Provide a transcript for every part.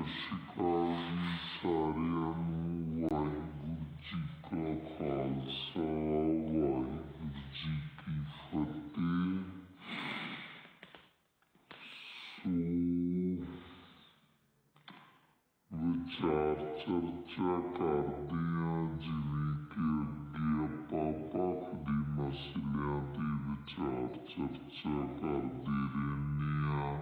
ਸ਼੍ਰੀ ਅਕਾਲ ਜੀ ਸਾਰਿਆਂ ਨੂੰ। ਵਾਹਿਗੁਰੂ ਜੀ ਕਾ ਖਾਲਸਾ, ਵਾਹਿਗੁਰੂ ਜੀ ਕੀ ਫਤਿਹ। ਵਿਚਾਰ ਚਰਚਾ ਕਰਦੇ ਹਾਂ, ਜਿਵੇਂ ਕਿ ਅੱਗੇ ਆਪਾਂ ਭਖਦੀ ਮਸਲਿਆਂ ਤੇ ਵਿਚਾਰ ਚਰਚਾ ਕਰਦੇ ਰਹਿੰਦੇ ਹਾਂ।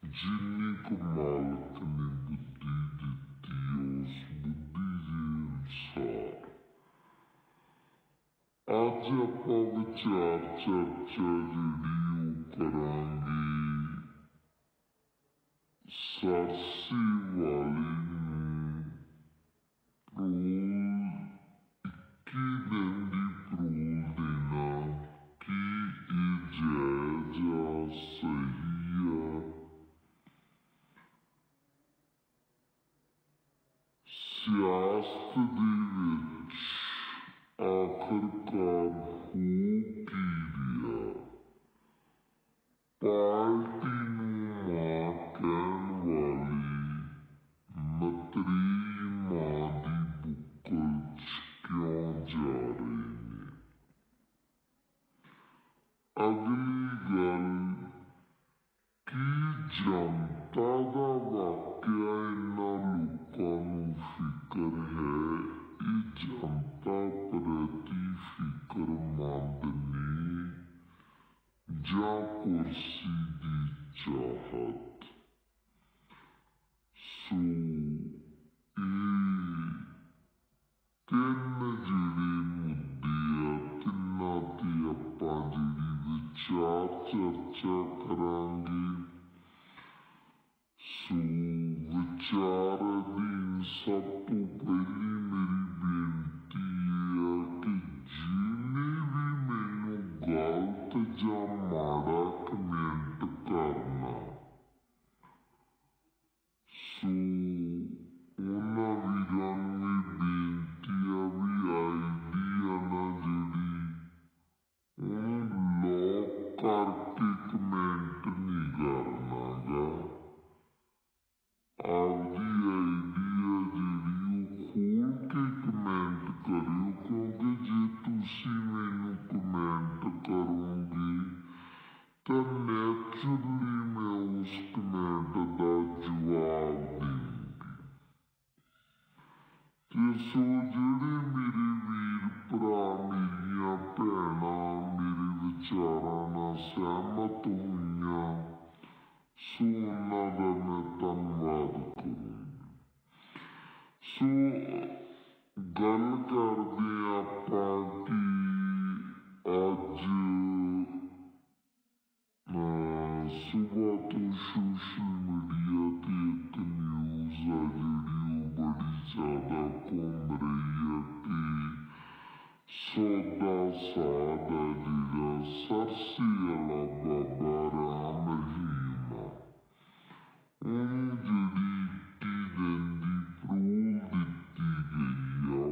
ਜਿੰਨੀ ਕੁ ਮਾਲਕ ਨੇ ਬੁੱਧੀ ਦਿੱਤੀ, ਉਸ ਬੁੱਧੀ ਦੇ ਅਨੁਸਾਰ ਅੱਜ ਆਪਾਂ ਵਿਚਾਰ ਚਰਚਾ ਜਿਹੜੀ ਉਹ ਕਰਾਂਗੇ ਸਰਸੇ ਵਾਲੇ ਨੂੰ ਪਰੋਲ 21 ਦਿਨ ਦੀ ਪਰੋਲ ਦੇਣਾ, ਕੀ ਇਹ ਜਾਇਜ਼ ਆ, ਸਹੀ ਆ? ਸਿਆਸਤ ਦੇ ਵਿੱਚ ਆਖਰਕਾਰ ਹੋ ਕੀ ਰਿਹਾ? ਪਾਰਟੀ ਨੂੰ ਮਾਂ ਕਹਿਣ ਵਾਲੀ ਮਤਰੇਈ ਮਾਂ ਦੀ ਬੁੱਕਲ 'ਚ ਕਿਉਂ ਜਾ ਰਹੇ ਨੇ? ਅਗਲੀ ਗੱਲ, ਕੀ ਜਨਤਾ ਦਾ ਵਾਕਿਆ ਇਹਨਾਂ ਲੋਕਾਂ ਨੂੰ ਫਿਕਰ ਹੈ? ਇਹ ਜਨਤਾ ਪ੍ਰਤੀ ਫਿਕਰਮੰਦ ਨੇ ਜਾਂ ਕੁਰਸੀ ਦੀ ਚਾਹਤ? ਸੋ ਇਹ ਤਿੰਨ ਜਿਹੜੇ ਮੁੱਦੇ ਆ, ਤਿੰਨਾਂ ਤੇ ਆਪਾਂ ਜਿਹੜੀ ਵਿਚਾਰ ਚਰਚਾ ਕਰਾਂਗੇ। ਸੋ ਵਿਚਾਰ ਅਧੀਨ ਸਭ ਤੋਂ ਪਹਿਲੀ ਮੇਰੀ ਬੇਨਤੀ ਇਹ ਆ ਕਿ ਜਿਹਨੇ ਵੀ ਮੈਨੂੰ ਗਲਤ ਜਾਂ ਮਾੜਾ ਕਮੈਂਟ ਕਰਨਾ, ਸੋ ਉਹਨਾਂ ਵੀਰਾਂ ਨੂੰ ਇਹ ਬੇਨਤੀ ਆ ਵੀ ਆਈਡੀ ਆ ਨਾ ਜਿਹੜੀ, ਉਹਨੂੰ ਲੌਕ ਕਰਕੇ ਕਮੈਂਟ ਨਹੀਂ ਕਰਨਾ ਗਾ। ਆਪਦੀ ਆਈਡੀ ਆ ਜਿਹੜੀ ਉਹ ਖੋਲ ਕੇ ਕਮੈਂਟ ਕਰਿਓ, ਕਿਉਂਕਿ ਜੇ ਤੁਸੀਂ ਮੈਨੂੰ ਕਮੈਂਟ ਕਰੋਗੇ ਤਾਂ ਨੈਚੁਰਲੀ ਮੈਂ ਉਸ ਕਮੈਂਟ ਦਾ ਜਵਾਬ ਦੇਵਾਂਗੀ। ਤੇ ਸੋ ਜਿਹੜੇ ਮੇਰੇ ਵੀਰ ਭਰਾ, ਮੇਰੀਆਂ ਭੈਣਾਂ ਮੇਰੇ ਵਿਚਾਰਾਂ ਨਾਲ ਸਹਿਮਤ ਹੋਈਆਂ, ਸੋ ਉਹਨਾਂ ਦਾ ਮੈਂ ਧੰਨਵਾਦ ਕਰੂੰਗਾ। ਸੋ ਗੱਲ ਕਰਦੇ ਆਪਾਂ ਕਿ ਅੱਜ ਸੁਬਾਹ ਤੋਂ ਸੋਸ਼ਲ ਮੀਡੀਆ ਤੇ ਇੱਕ ਨਿਊਜ਼ ਆ ਜਿਹੜੀ ਉਹ ਬੜੀ ਜ਼ਿਆਦਾ ਘੁੰਮ ਰਹੀ ਹੈ ਕਿ ਸੌਦਾ ਸਾਧ ਆ ਜਿਹੜਾ ਸਰਸੇ ਵਾਲਾ ਬਾਬਾ ਰਾਮ ਰਹੀਮ ਆ, ਉਹਨੂੰ ਜਿਹੜੀ 21 ਦਿਨ ਦੀ ਪਰੋਲ ਦਿੱਤੀ ਗਈ ਆ।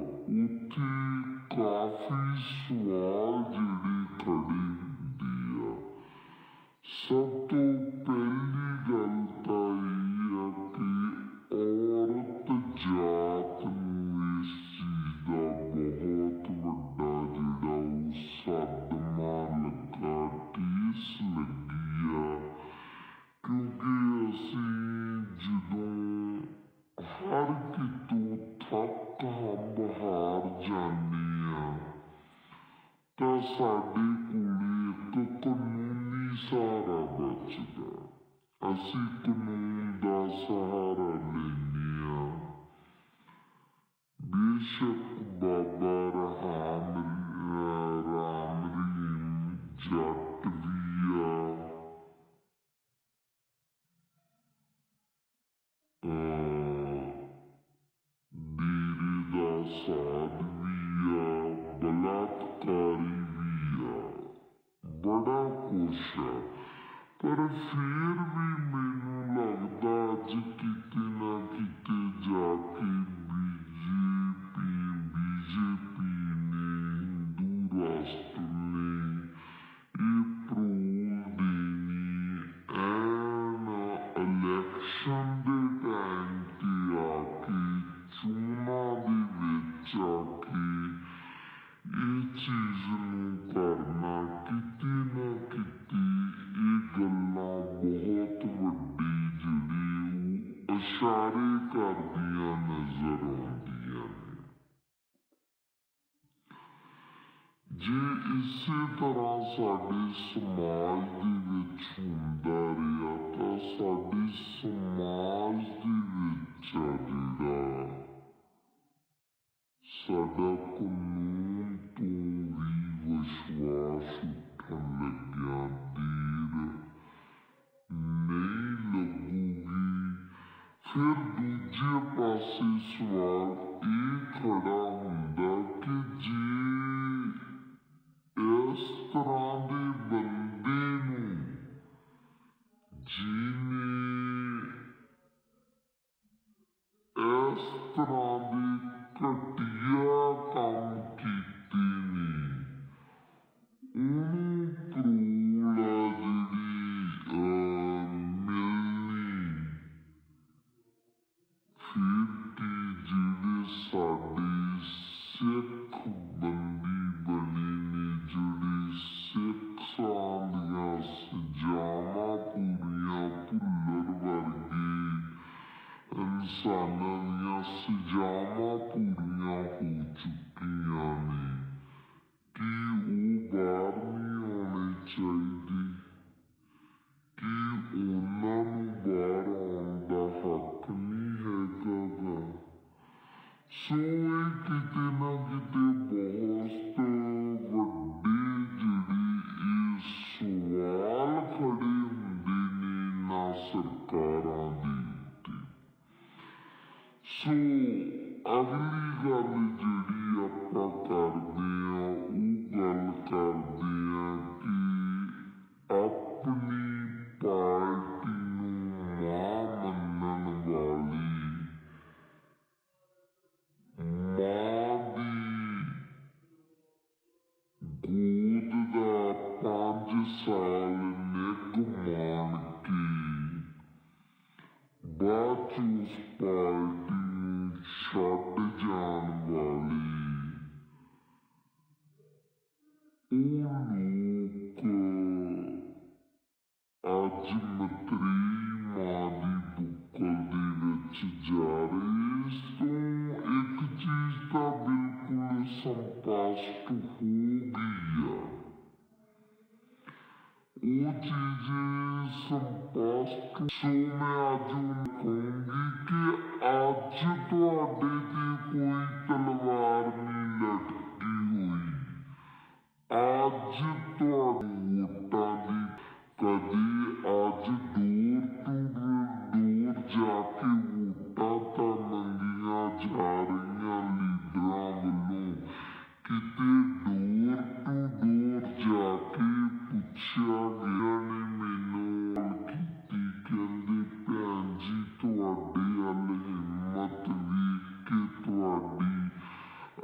ਉੱਥੇ ਕਾਫੀ ਸਵਾਲ ਜਿਹੜੇ ਖੜੇ ਹੁੰਦੇ ਆ। ਸਭ ਤੋਂ ਪਹਿਲੀ ਗੱਲ ਤਾਂ ਇਹ ਆ ਕਿ ਔਰਤ ਜਾਤ ਨੂੰ ਇਸ ਚੀਜ਼ ਦਾ ਬਹੁਤ ਵੱਡਾ ਜਿਹੜਾ ਉਹ ਸਦਮਾ ਲੱਗਾ, ਠੇਸ ਲੱਗੀ ਆ। ਕਿਉਂਕਿ ਅਸੀਂ ਜਦੋਂ ਹਰ ਕਿਤੋਂ ਥੱਕ ਹਾਰ ਜਾਂਦੇ ਆ ਤਾਂ ਸਾਡੇ ਕੋਲ ਇੱਕ ਕਾਨੂੰਨੀ ਸਹਾਰਾ ਬਚਦਾ, ਅਸੀਂ ਕਾਨੂੰਨ ਦਾ ਸਹਾਰਾ ਲੈਂਦੇ ਆ। ਬੇਸ਼ੱਕ ਬਾਬਾ ਰਾਮ ਰਹੀਮ ਜੱਟ ਵੀ ਆ, ਡੇਰੇ ਦਾ ਸਾਧ ਵੀ ਆ, ਬਲਾਤਕਾਰੀ ਵੀ ਆ, ਬੜਾ ਕੁਛ ਆ। ਪਰ ਫਿਰ ਵੀ ਮੈਨੂੰ ਲੱਗਦਾ ਅੱਜ ਕਿਤੇ ਨਾ ਕਿਤੇ ਜਾ ਕੇ ਬੀਜੇਪੀ ਨੇ, ਹਿੰਦੂ ਰਾਸ਼ਟਰ ਨੇ ਇਹ ਪਰੋਲ ਦੇਣੀ ਐਨ ਇਲੈਕਸ਼ਨ ਦੇ ਟਾਈਮ इशारे करदियां नजर आउंदियां ने। जे इसे तरह साडे समाज दे विच हुंदा रिहा तां साडे समाज दे विच जिहड़ा साडा कानून तो भी विश्वास उठन लग्या देर नहीं लगूगी। फिर दूजे पासे सवाल ये खड़ा हुंदा कि जे इस तरह दे बंदे नूं जिन्हें इस तरह दे घटिया काम कीते ने उन्होंने परोल मिलनी फिर कि जेड़े साडे सिख बंदी बने ने जेड़े सिखां दियां सजावां पूरियां भुल्लर वर्गे इंसानां दियां सजावां पूरियां हो चुकियां ने कि वो बाहर नहीं आने चाहिए कि उन्हां नूं बाहर आउण दा हक नहीं हैगा गा। सो ये किते ना किते बहुत वड्डे जिहड़े ये सवाल खड़े हुंदे ने ना सरकारां दे उत्ते। सो अगली गल जिहड़ी आपां करदे आं ओह गल करदे आं कि अपनी पार्टी नूं मां मन्नण वाली मां दी गोद दा 5 साल निग मान के बाद च उस पार्टी नूं छड्ड जाण वाले ਉਹ लोग अज मतरेई मां दी बुक्कल दे विच जा रहे। इस तो एक चीज तां बिल्कुल संपास्ट हो गई आ। वो चीज संपास्ट सो मैं अज कहूंगी कि अज तुहाडे ते कोई तलवार नहीं लटकी हुई। अज तुहानू वोटां दी कदे अज डोर टू डोर जाके वोटां तां मंगियां जा रहीआं लीडरां वल्लों किते डोर टू डोर जाके पुछया गया ने मैनूं गल कीती कहंदे भैन जी तुहाडे अल हिम्मत वेख के तुहाडी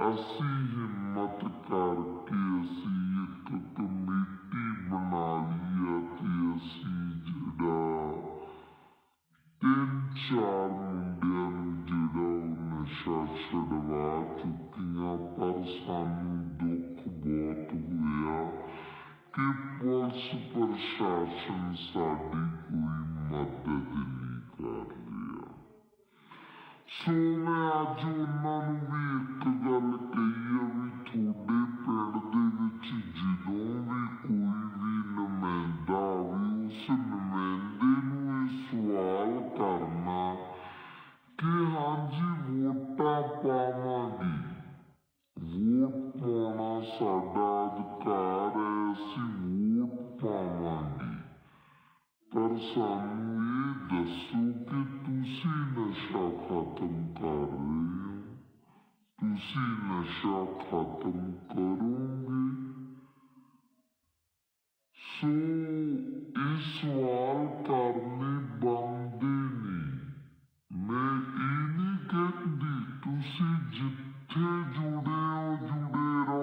असी हिम्मत करके असी एक कमेटी बना ली है ते असी जिहड़ा 3-4 मुंडियां नूं जिहड़ा ओह नशा छुड़वा चुकियां। पर सानू दुख बहुत होया कि पुलिस प्रशासन साडी कोई मदद नहीं कर रहा। सो मैं अज उन्हां नूं भी एक गल कही है भी थोड़े पिंड दे विच जदों भी कोई भी नुमाइंदा आवे उस नुमाइंदे नूं ये सवाल करना कि हाँ जी वोटां पावांगे, वोट पाउणा साडा अधिकार है, असीं वोट पावांगे, पर सानू ये दसो कि तुसी नशा खत्म कर रहे हो, तुसी नशा खत्म करोगे। सो ये सवाल करने बनदे ने। मैं ये नहीं कहती तुसी जिथे जुड़े हो जुड़े रहो,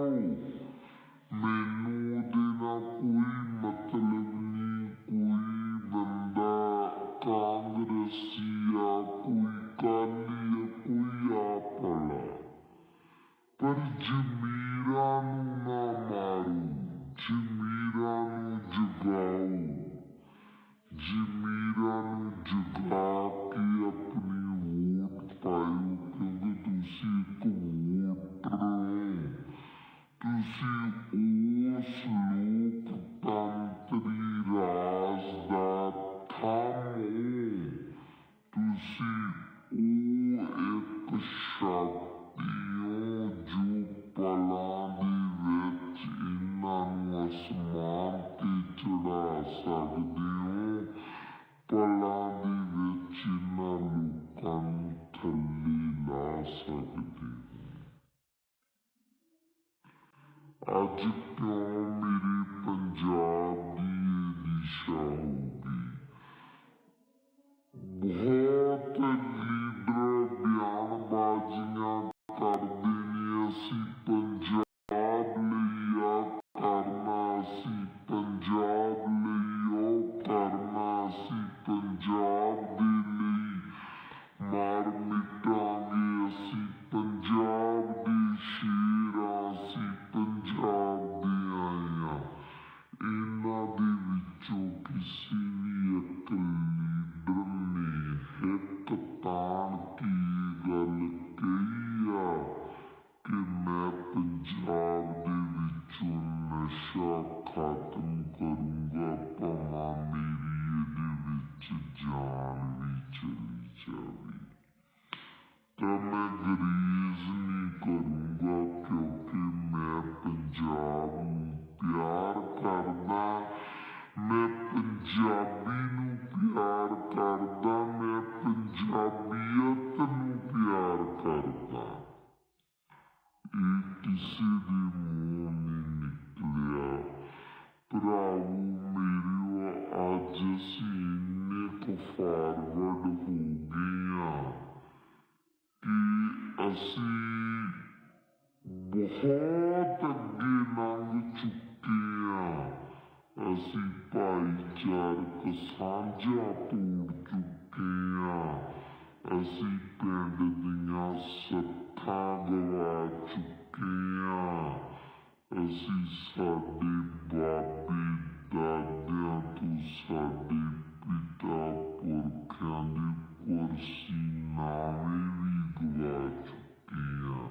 मैनू ओहदे नाल कोई मतलब नहीं। कोई बंदा कांग्रेसी आ, कोई काली आ, कोई आ भला, पर जमीर एक शक्ति हो जो पलां दे विच इन्हां नूं आसमान ते चढ़ा सकदे हो, पलां दे विच इन्हां लोकां नूं थल्ले ला सकदे हो। अज क्यों मेरे पंजाब दी ये दिशा होगी। बहुत लीडर बयानबाजियां करते ने, असी पंजाब लई आ करना, असी पंजाब लई ओ करना, असी पंजाब दे लई मार मिटांगे, असी पंजाब दे शेर आ, असी पंजाब दे आए आ। इन्हां दे विचों किसी भी एक लीडर ने हिक ताण के गल कही आ कि मैं पंजाब दे विचों नशा खत्म करूंगा, भावां मेरी इहदे विच जान भी चली जावे। तो मैं गरीज नहीं करूंगा, क्योंकि मैं पंजाब नूं प्यार करदा, मैं पंजाबी नूं प्यार करदा, मैं पंजाबीयत नूं प्यार करदा। ये किसी दे मूंह नहीं निकलिया। भरावो मेरियो, अज असी इन्ने को फॉरवर्ड हो गए हां कि असी बहुत अगे लंघ चुके हैं। असी भाईचारक सांझां तोड़ चुके हैं, असी पिंड दियां सत्थां गवा चुके हैं, असी साडे बाबे दादियां तो साडे पिता पुरखियां दे कुर्सी नावे भी गवा चुके हैं।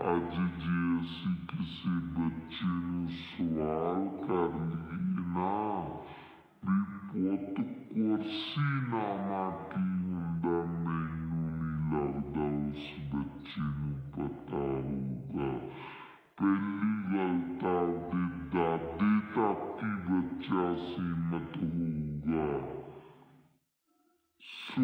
अज जे असी किसी बच्चे नूं सवाल कर लईए ना भी पुत्त कुर्सी नामा की हुंदा, मैनूं नहीं लगदा उस बच्चे नूं पता होगा। पहली गल तां आपदे दादे तक ही बच्चा सीमित होगा। सो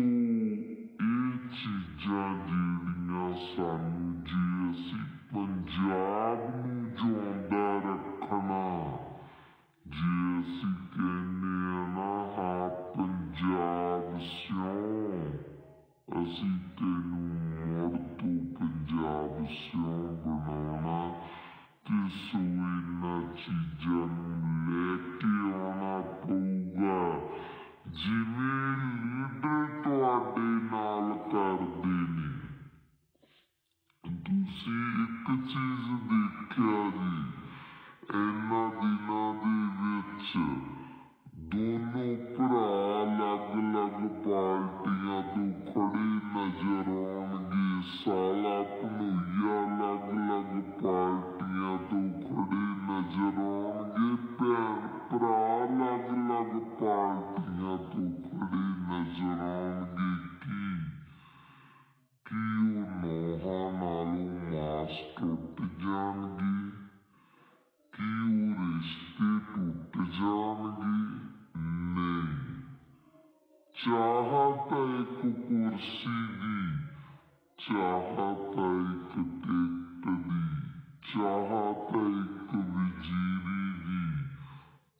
ਇਹ चीज़ां ਜਿਹੜੀਆਂ सानू जे असी पंजाब नूं जिउंदा रखना, जे असी कहने आ ना हाँ पंजाब स्यों, असी तैनूं मुड़ तो पंजाब स्यों बनाउणा, ते सो इन्हां चीज़ां नूं लैके आउणा पऊगा। जिवें लीडर तुहाडे नाल करदे ने। तुसी एक चीज देखिया जी, इन्हां दिनां दे विच दोनों भरा अलग अलग पार्टियां तो खड़े नजर आउणगे। साला भनोइया अलग अलग पार्टियां तो खड़े नजर आउणगे, भैन भरा अलग अलग पार्टियां तो खड़े नजर आउणगे। कि ਉਹ ਨੌਹਾਂ ਨਾਲੋਂ ਮਾਸ ਟੁੱਟ ਜਾਣਗੇ, ਕਿ ਉਹ ਰਿਸ਼ਤੇ ਟੁੱਟ ਜਾਣਗੇ? ਨਹੀਂ। ਚਾਹਤ ਇੱਕ ਕੁਰਸੀ ਦੀ, ਚਾਹਤ ਇੱਕ ਟਿਕਟ ਦੀ, ਚਾਹਤ ਇੱਕ ਵਜ਼ੀਰੀ ਦੀ,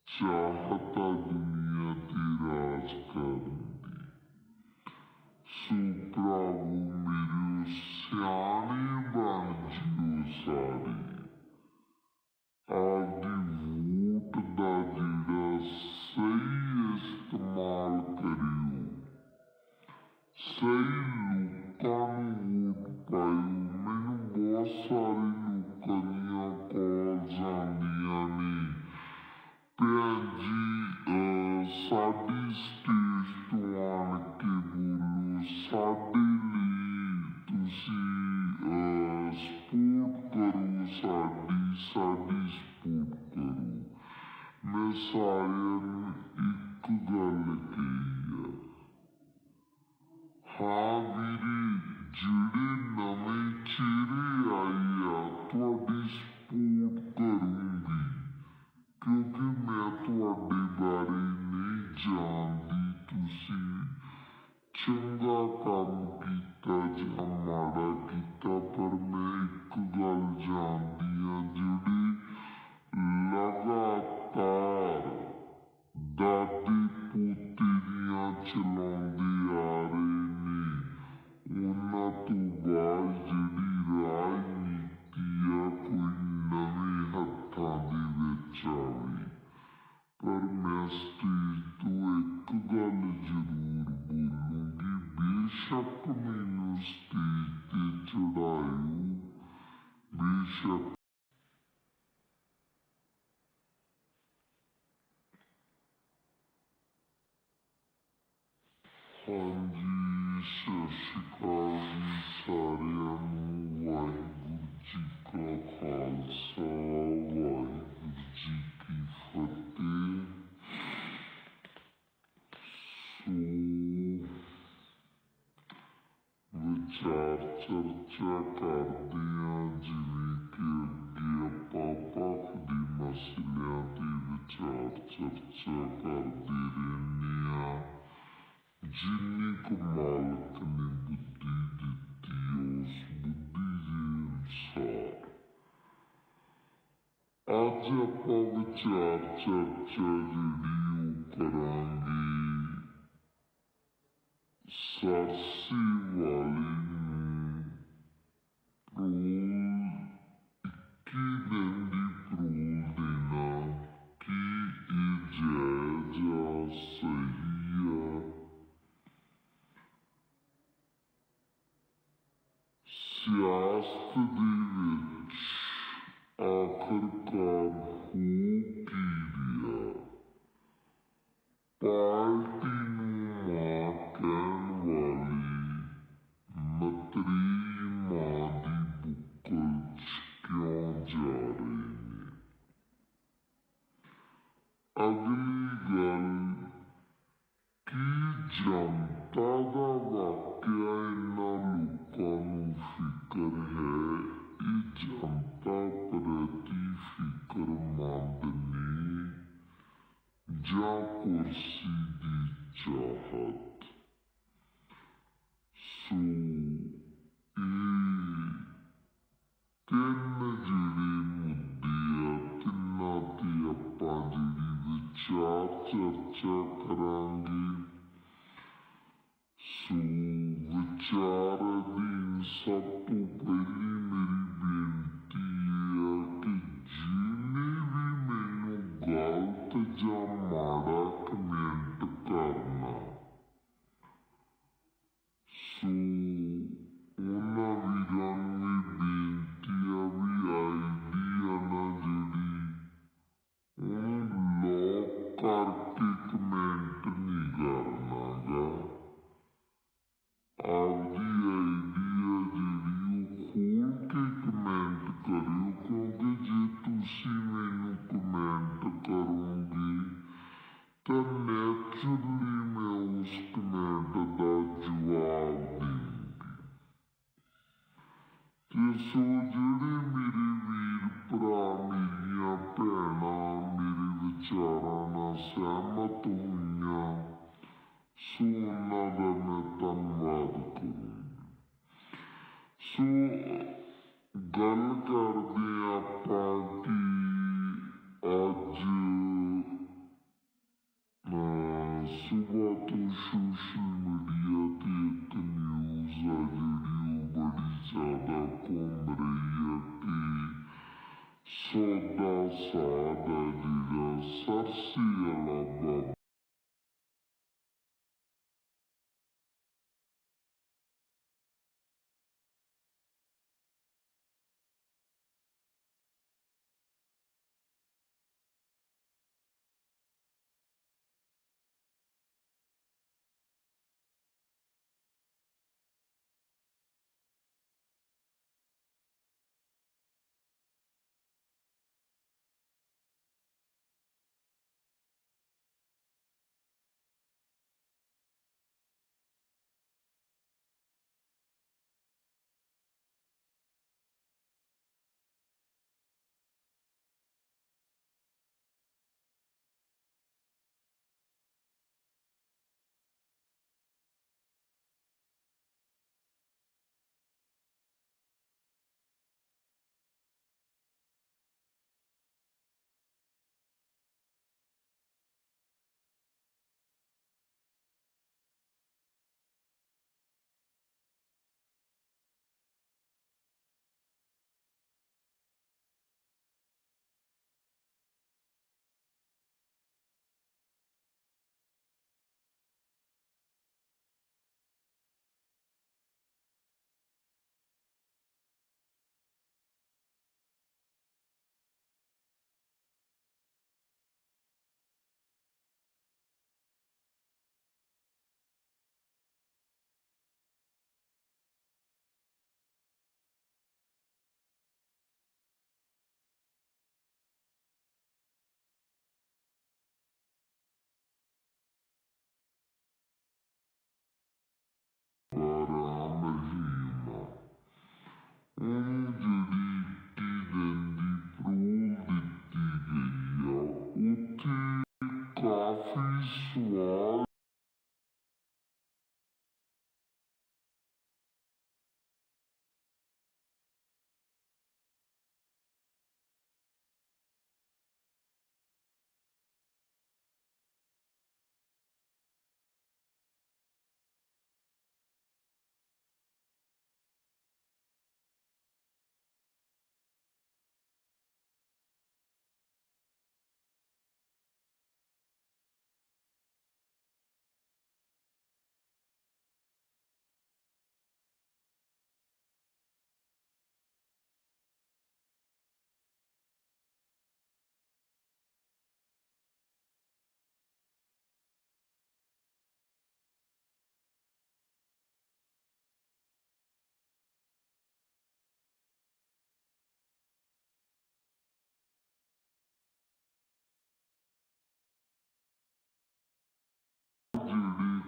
ਚਾਹਤ ਦੁਨੀਆ ਤੇ ਰਾਜ ਕਰਨ ਦੀ। सो भरावो मेरियो, सियाने बन जियो सारे। आपदी वोट दा जिहड़ा सही इस्तेमाल करियो, सही लोकां नूं वोट पाइयो। मैनूं बहुत सारे लोकां दीयां कॉल्स आंदियां ने, भैन जी साडी स्टेज तो आण के बोलो, साडे लई तुसी सपोर्ट करो, साडी सपोर्ट करो। मैं सारिआं नूं इक गल कही आ, हाँ वीरे, ਜਿਹੜੇ ਨਵੇਂ ਚਿਹਰੇ ਆਏ ਆ ਤੁਹਾਡੀ ਸਪੋਰਟ ਕਰੂੰਗੀ, ਕਿਉਂਕਿ ਮੈਂ ਤੁਹਾਡੇ ਬਾਰੇ ਨਹੀਂ ਜਾਣਦੀ ਤੁਸੀਂ ਚੰਗਾ ਕੰਮ ਕੀਤਾ ਜਾਂ ਮਾੜਾ ਕੀਤਾ। ਪਰ ਮੈਂ ਇੱਕ ਗੱਲ ਜਾਣਦੀ ਹਾਂ, ਜਿਹੜੇ ਲਗਾਤਾਰ ਦਾਦੇ ਪੋਤੇ ਦੀਆਂ ਚਲਾਉਂਦੇ ਆ ਰਹੇ ਨੇ, ਉਹਨਾਂ ਤੋਂ ਬਾਅਦ ਜਿਹੜੀ ਰਾਜਨੀਤੀ ਆ ਕੋਈ ਨਵੇਂ ਹੱਥਾਂ ਦੇ ਵਿੱਚ ਆਵੇ। ਪਰ ਮੈਂ ਸਟੇਜ ਤੋਂ ਇੱਕ ਗੱਲ ਜ਼ਰੂਰ ਬੋਲੂੰਗੀ, ਬੇਸ਼ੱਕ ਮੈਨੂੰ ਸਟੇਜ ਤੇ ਚੜਾਇਓ, ਬੇਸ਼ੱਕ। ਹਾਂਜੀ, ਸਤਿ ਸ਼੍ਰੀ ਅਕਾਲ ਜੀ ਸਾਰਿਆਂ ਨੂੰ। ਵਾਹਿਗੁਰੂ ਜੀ ਕਾ ਖਾਲਸਾ, ਵਾਹਿਗੁਰੂ ਜੀ ਕੀ ਫਤਿਹ। ਵਿਚਾਰ ਚਰਚਾ ਕਰਦੇ ਹਾਂ, ਜਿਵੇਂ ਕਿ ਅੱਗੇ ਆਪਾਂ ਭਖ ਦੇ ਮਸਲਿਆਂ ਤੇ ਵਿਚਾਰ ਚਰਚਾ ਕਰਦੇ ਰਹਿੰਦੇ ਹਾਂ। ਜਿੰਨੀ ਕੁ ਮਾਲਕ ਨੇ ਬੁੱਧੀ ਦਿੱਤੀ, ਉਸ ਬੁੱਧੀ ਦੇ ਅਨੁਸਾਰ ਅੱਜ ਆਪਾਂ ਵਿਚਾਰ ਚਰਚਾ ਜਿਹੜੀ ਉਹ ਕਰਾਂਗੇ ਸਰਸੇ ਵਾਲੇ ਨੂੰ ਪਰੋਲ 21 ਦਿਨ ਦੀ ਪਰੋਲ ਦੇਣਾ, ਕੀ ਇਹ ਜਾਇਜ਼ ਆ, ਸਹੀ ਆ? ਸਿਆਸਤ ਦੇ ਵਿੱਚ ਆਖਰਕਾਰ ਹੋ ਕੀ ਰਿਹਾ? ਪਾਰਟੀ ਨੂੰ ਮਾਂ ਕਹਿਣ ਵਾਲੇ ਮਤਰੇਈ ਮਾਂ ਦੀ ਬੁੱਕਲ 'ਚ ਕਿਉਂ ਜਾ ਰਹੇ ਨੇ? ਅਗਲੀ ਗੱਲ, ਕੀ ਜਨਤਾ ਦਾ ਵਾਕਿਆ ਇਹਨਾਂ ਲੋਕਾਂ ਨੂੰ ਫਿਕਰ ਹੈ? ਇਹ ਜਨਤਾ ਪ੍ਰਤੀ ਫਿਕਰਮੰਦ ਨੇ ਜਾਂ ਕੁਰਸੀ ਦੀ ਚਾਹਤ? ਸੋ ਇਹ ਤਿੰਨ ਜਿਹੜੇ ਮੁੱਦੇ ਆ, ਤਿੰਨਾਂ ਤੇ ਆਪਾਂ ਜਿਹੜੀ ਵਿਚਾਰ ਚਰਚਾ ਕਰਾਂਗੇ। ਸੋ ਵਿਚਾਰ ਅਧੀਨ ਸਭ ਤੋਂ ਪਹਿਲੀ ਮੇਰੀ ਬੇਨਤੀ ਇਹ ਆ ਕਿ ਜਿਹਨੇ ਵੀ ਮੈਨੂੰ ਗਲਤ ਜਾਂ ਮਾੜਾ ਕਮੈਂਟ ਕਰਨਾ, ਸੋ ਉਹਨਾਂ ਵੀਰਾਂ ਨੂੰ ਇਹ ਬੇਨਤੀ ਆ ਵੀ ਆਈਡੀ ਆ ਨਾ ਜਿਹੜੀ, ਉਹਨੂੰ ਲੌਕ ਕਰਕੇ ਕਮੈਂਟ ਨਹੀਂ ਕਰਨਾ ਗਾ। ਆਪਦੀ ਆਈਡੀ ਆ ਜਿਹੜੀ ਉਹ ਖੋਲ ਕੇ ਕਮੈਂਟ ਕਰਿਓ, ਕਿਉਂਕਿ ਜੇ ਤੁਸੀਂ ਮੈਨੂੰ ਕਮੈਂਟ ਕਰੋਗੇ ਤਾਂ ਨੈਚੁਰਲੀ ਮੈਂ ਉਸ ਕਮੈਂਟ ਦਾ ਜਵਾਬ ਦੇਵਾਂਗੀ। ਤੇ ਸੋ ਜਿਹੜੇ ਮੇਰੇ ਵੀਰ ਭਰਾ, ਮੇਰੀਆਂ ਭੈਣਾਂ ਮੇਰੇ ਵਿਚਾਰਾਂ ਨਾਲ ਸਹਿਮਤ ਹੋਈਆਂ, ਸੋ ਉਹਨਾਂ ਦਾ ਮੈਂ ਧੰਨਵਾਦ ਕਰੂੰਗਾ। ਸੋ ਗੱਲ ਕਰਦੇ ਆਪਾਂ ਕਿ ਅੱਜ ਸੁਬਾਹ ਤੋਂ ਸੋਸ਼ਲ ਮੀਡੀਆ ਤੇ ਇੱਕ ਨਿਊਜ਼ ਆ ਜਿਹੜੀ ਉਹ ਬੜੀ ਜ਼ਿਆਦਾ ਘੁੰਮ ਰਹੀ ਆ ਕਿ ਸੌਦਾ ਸਾਧ ਆ ਜਿਹੜਾ ਸਰਸੇ ਵਾਲਾ ਬਾਬਾ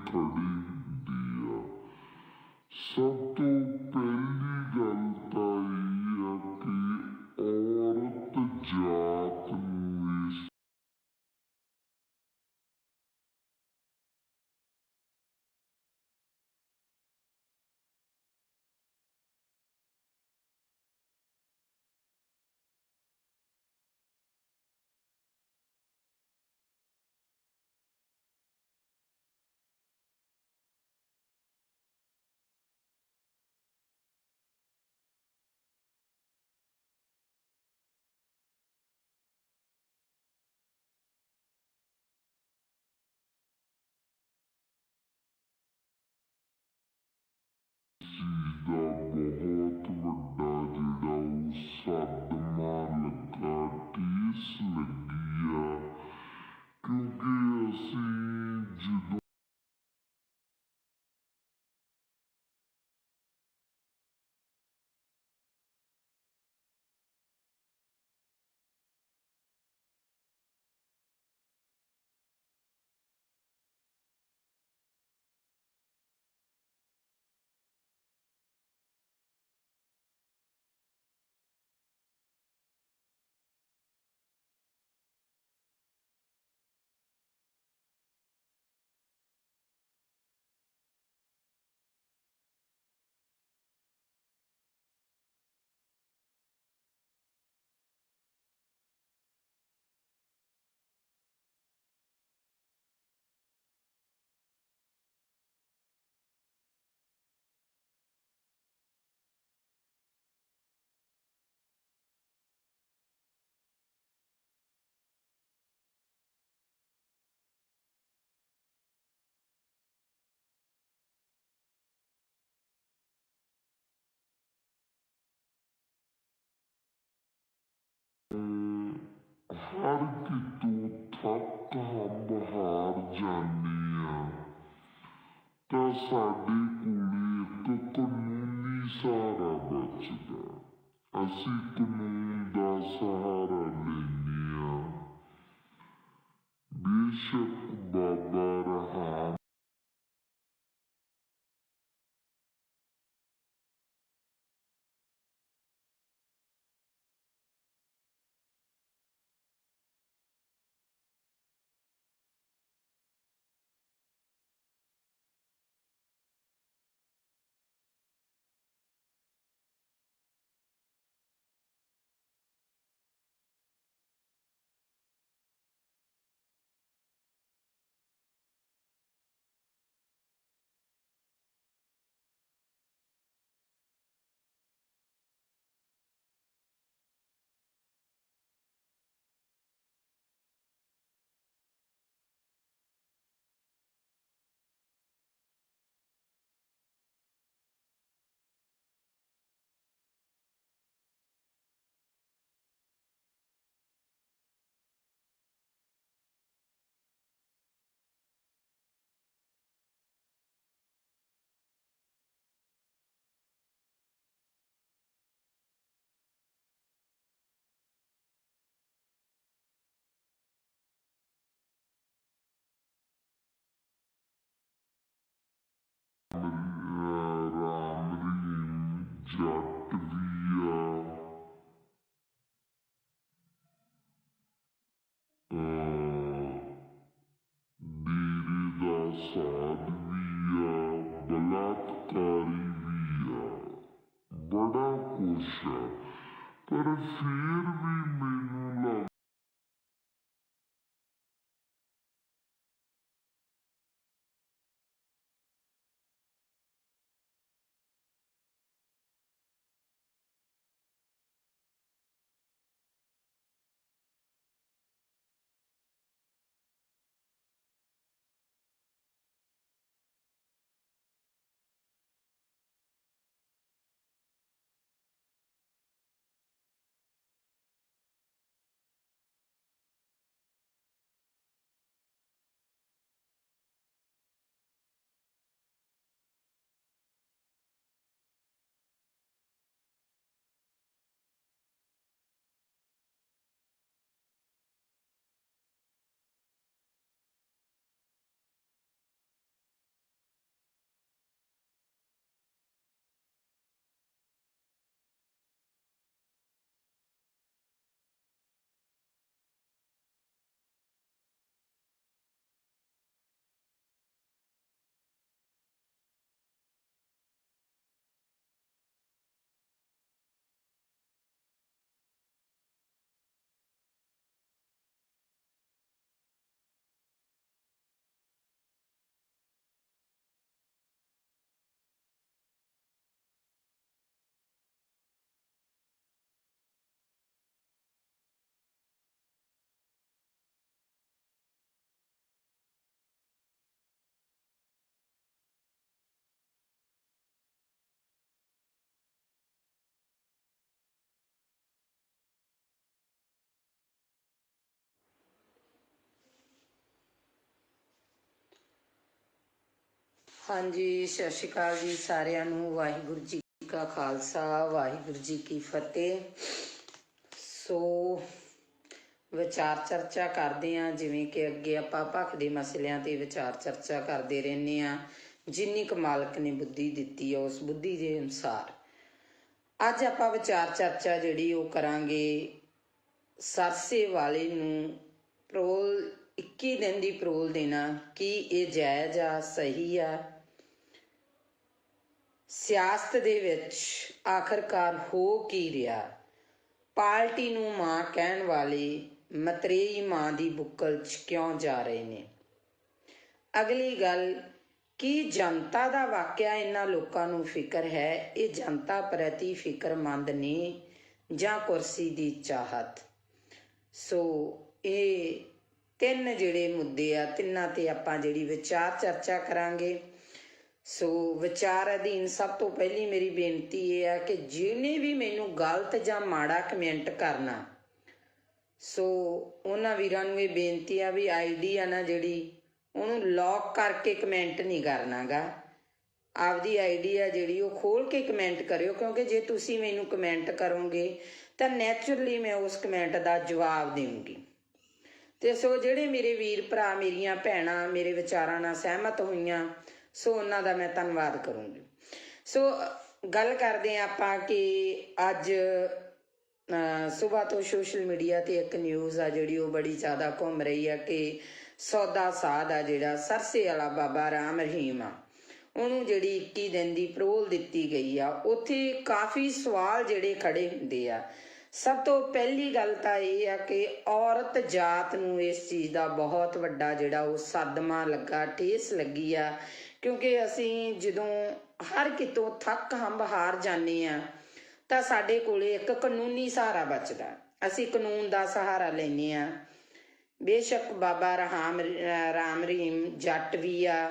खड़े हुंदे आ। सब तो पहली गल तां इह आ कि औरत जात नूं इस चीज दा बहुत वड्डा जिहड़ा ओह सदमा लगा, ठेस लगी आ। क्योंकि असीं जदों हर कितों थक हंब हार जाने आ, तां साडे कोल एक कानूनी सहारा बचदा। असीं कानून दा सहारा लैने आ। बेशक बाबा रहाम राम रहीम जट भी आ, डेरे दा साध भी आ, बलात्कारी भी आ, बड़ा कुछ आ। पर फिर भी मैनू लगदा हाँ जी, सत श्री अकाल जी सारिਆਂ ਨੂੰ। ਵਾਹਿਗੁਰੂ जी का खालसा वाहिगुरू जी की फतेह। सो विचार चर्चा करते हैं, जिमें कि अगे आपां भख दे मसलियां ते विचार चर्चा करते रहने हैं। जिन्नी क मालक ने बुद्धि दिती है उस बुद्धि के अनुसार अज आपां विचार चर्चा जिहड़ी वो करांगे सरसे वाले नूं परोल 21 दिन की परोल देना की ये जायज़ आ, सही आ। सियासत दे विच आखिरकार हो की रिहा। पार्टी नूं मां कहण वाले मतरेई मां दी बुक्कल च क्यों जा रहे ने। अगली गल की जनता दा वाकिया इन्हां लोकां नूं फिकर है, ये जनता प्रति फिक्रमंद ने जां कुर्सी दी चाहत। सो ये तीन जिहड़े मुद्दे आ, तिन्नां ते आपां जिहड़ी विचार चर्चा करांगे। सो विचार अधीन सब तो पहली मेरी बेनती ये है कि जिन्हें भी मैनू गलत जां माड़ा कमेंट करना, सो उन्हां वीरां नूं ये बेनती आ भी आईडी आ ना जिहड़ी उहनूं लॉक करके कमेंट नहीं करना गा। आपदी आईडी आ जिहड़ी वो खोल के कमेंट करियो, क्योंकि जे तुसीं मैनू कमेंट करोगे तो नैचुरली मैं उस कमेंट का जवाब देऊँगी। तो सो जिहड़े मेरे वीर भरा मेरियां भैणां मेरे विचारां नाल सहमत होईयां, सो उन्हां दा मैं धन्नवाद करूँगी। सो गल करते हैं आपां कि अज सुबह तो सोशल मीडिया ते एक न्यूज़ आ जिहड़ी वो बड़ी ज़्यादा घूम रही है कि सौदा साध आ जिहड़ा सरसे वाला बाबा राम रहीम आ, ਉਹਨੂੰ ਜਿਹੜੀ 21 दिन की परोल ਦਿੱਤੀ गई आ। ਉੱਥੇ काफ़ी सवाल ਜਿਹੜੇ खड़े ਹੁੰਦੇ ਆ। सब तो पहली गल तो यह है कि औरत जात नूं इस चीज़ का बहुत वड्डा जिहड़ा वो सदमा लगा, ठेस लगी आ। क्योंकि असीं जदों हर कितों थक हंब हार जाने आ तां साडे कोले एक कानूनी सहारा बचदा, असीं कानून का सहारा लैने आ। बेशक बाबा राम रहीम जट भी आ,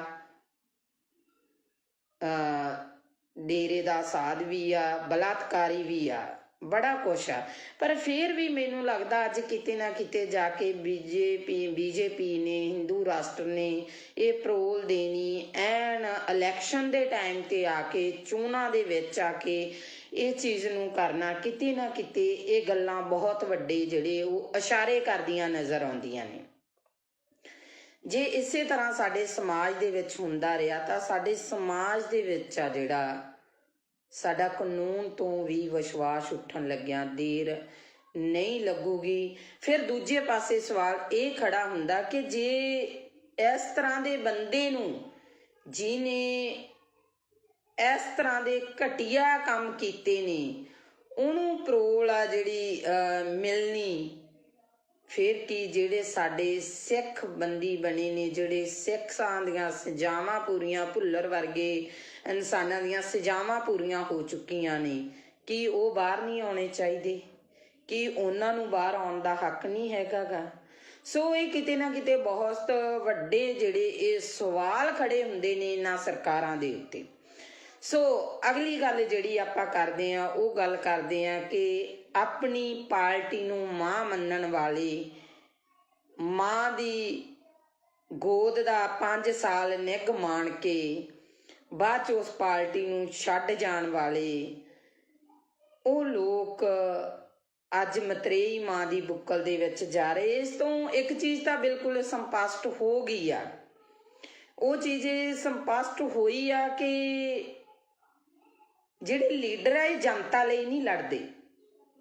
डेरे दा साध भी आ, बलात्कारी भी आ, बड़ा कुछ आ। पर फिर भी मैनू लगता अज किते ना किते जाके बीजेपी ने, हिंदू राष्ट्र ने ये परोल देनी एन इलैक्शन के टाइम ते आके, चोणां दे विच आके ये चीज़ नूं करना, किते ना किते ये गल्लां बहुत वड्डे जिहड़े वो इशारे करदियां नज़र आउंदियां ने। जे इसे तरह साडे समाज दे विच हुंदा रहा तां साडे समाज दे विच आ जिहड़ा साडा कानून तो भी विश्वास उठन लग्या देर नहीं लगूगी। फिर दूजे पासे सवाल ये खड़ा हुंदा कि जे इस तरह दे बंदे नूं जिने इस तरह दे घटिया काम कीते ने उहनूं परोल आ जिहड़ी मिलनी, फिर की जिहड़े साडे सिख बंदी बने ने, जिहड़े सिखां दीआं सजावां पूरियां, भुल्लर वर्गे इंसानां दीआं सजावां पूरियां हो चुकियां ने, कि वो बाहर नहीं आने चाहिए, कि उन्हां नूं बाहर आउण दा हक नहीं हैगा गा। सो ये किते ना किते बहुत वड्डे जिहड़े ये सवाल खड़े हुंदे ने इन्हां सरकारां दे उत्ते। सो अगली गल जिहड़ी आपां करदे आ वो गल करदे आ कि अपनी पार्टी नूं मां मनण वाले, मां दी गोद दा 5 साल निग मान के बाद च उस पार्टी नूं छड्ड जाण वाले वो लोग अज मतरेई मां दी बुक्कल दे विच जा रहे। इस तो एक चीज़ तो बिल्कुल संपष्ट हो गई आ, वो चीज़ संपष्ट होई आ कि ਜਿਹੜੇ ਲੀਡਰ ਆ ਇਹ ਜਨਤਾ ਲਈ ਨਹੀਂ ਲੜਦੇ,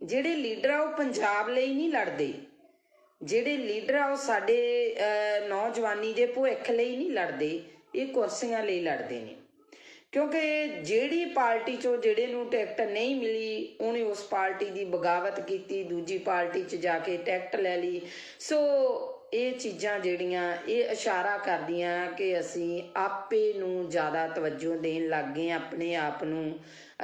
ਜਿਹੜੇ ਲੀਡਰ ਆ ਉਹ ਪੰਜਾਬ ਲਈ ਨਹੀਂ ਲੜਦੇ, ਜਿਹੜੇ ਲੀਡਰ ਆ ਉਹ ਸਾਡੇ ਨੌਜਵਾਨੀ ਦੇ ਭਵਿੱਖ ਲਈ ਨਹੀਂ ਲੜਦੇ, ਇਹ ਕੁਰਸੀਆਂ ਲਈ ਲੜਦੇ ਨੇ। क्योंकि जिहड़ी पार्टी चो जिहड़े नूं टिकट नहीं मिली उन्हें उस पार्टी की बगावत की, दूजी पार्टी च जाके टिकट लै ली। सो ये चीज़ां जिहड़ियां ये इशारा करदियां कि असीं आपे नूं ज़्यादा तवज्जो देण लग गए, अपने आप नूं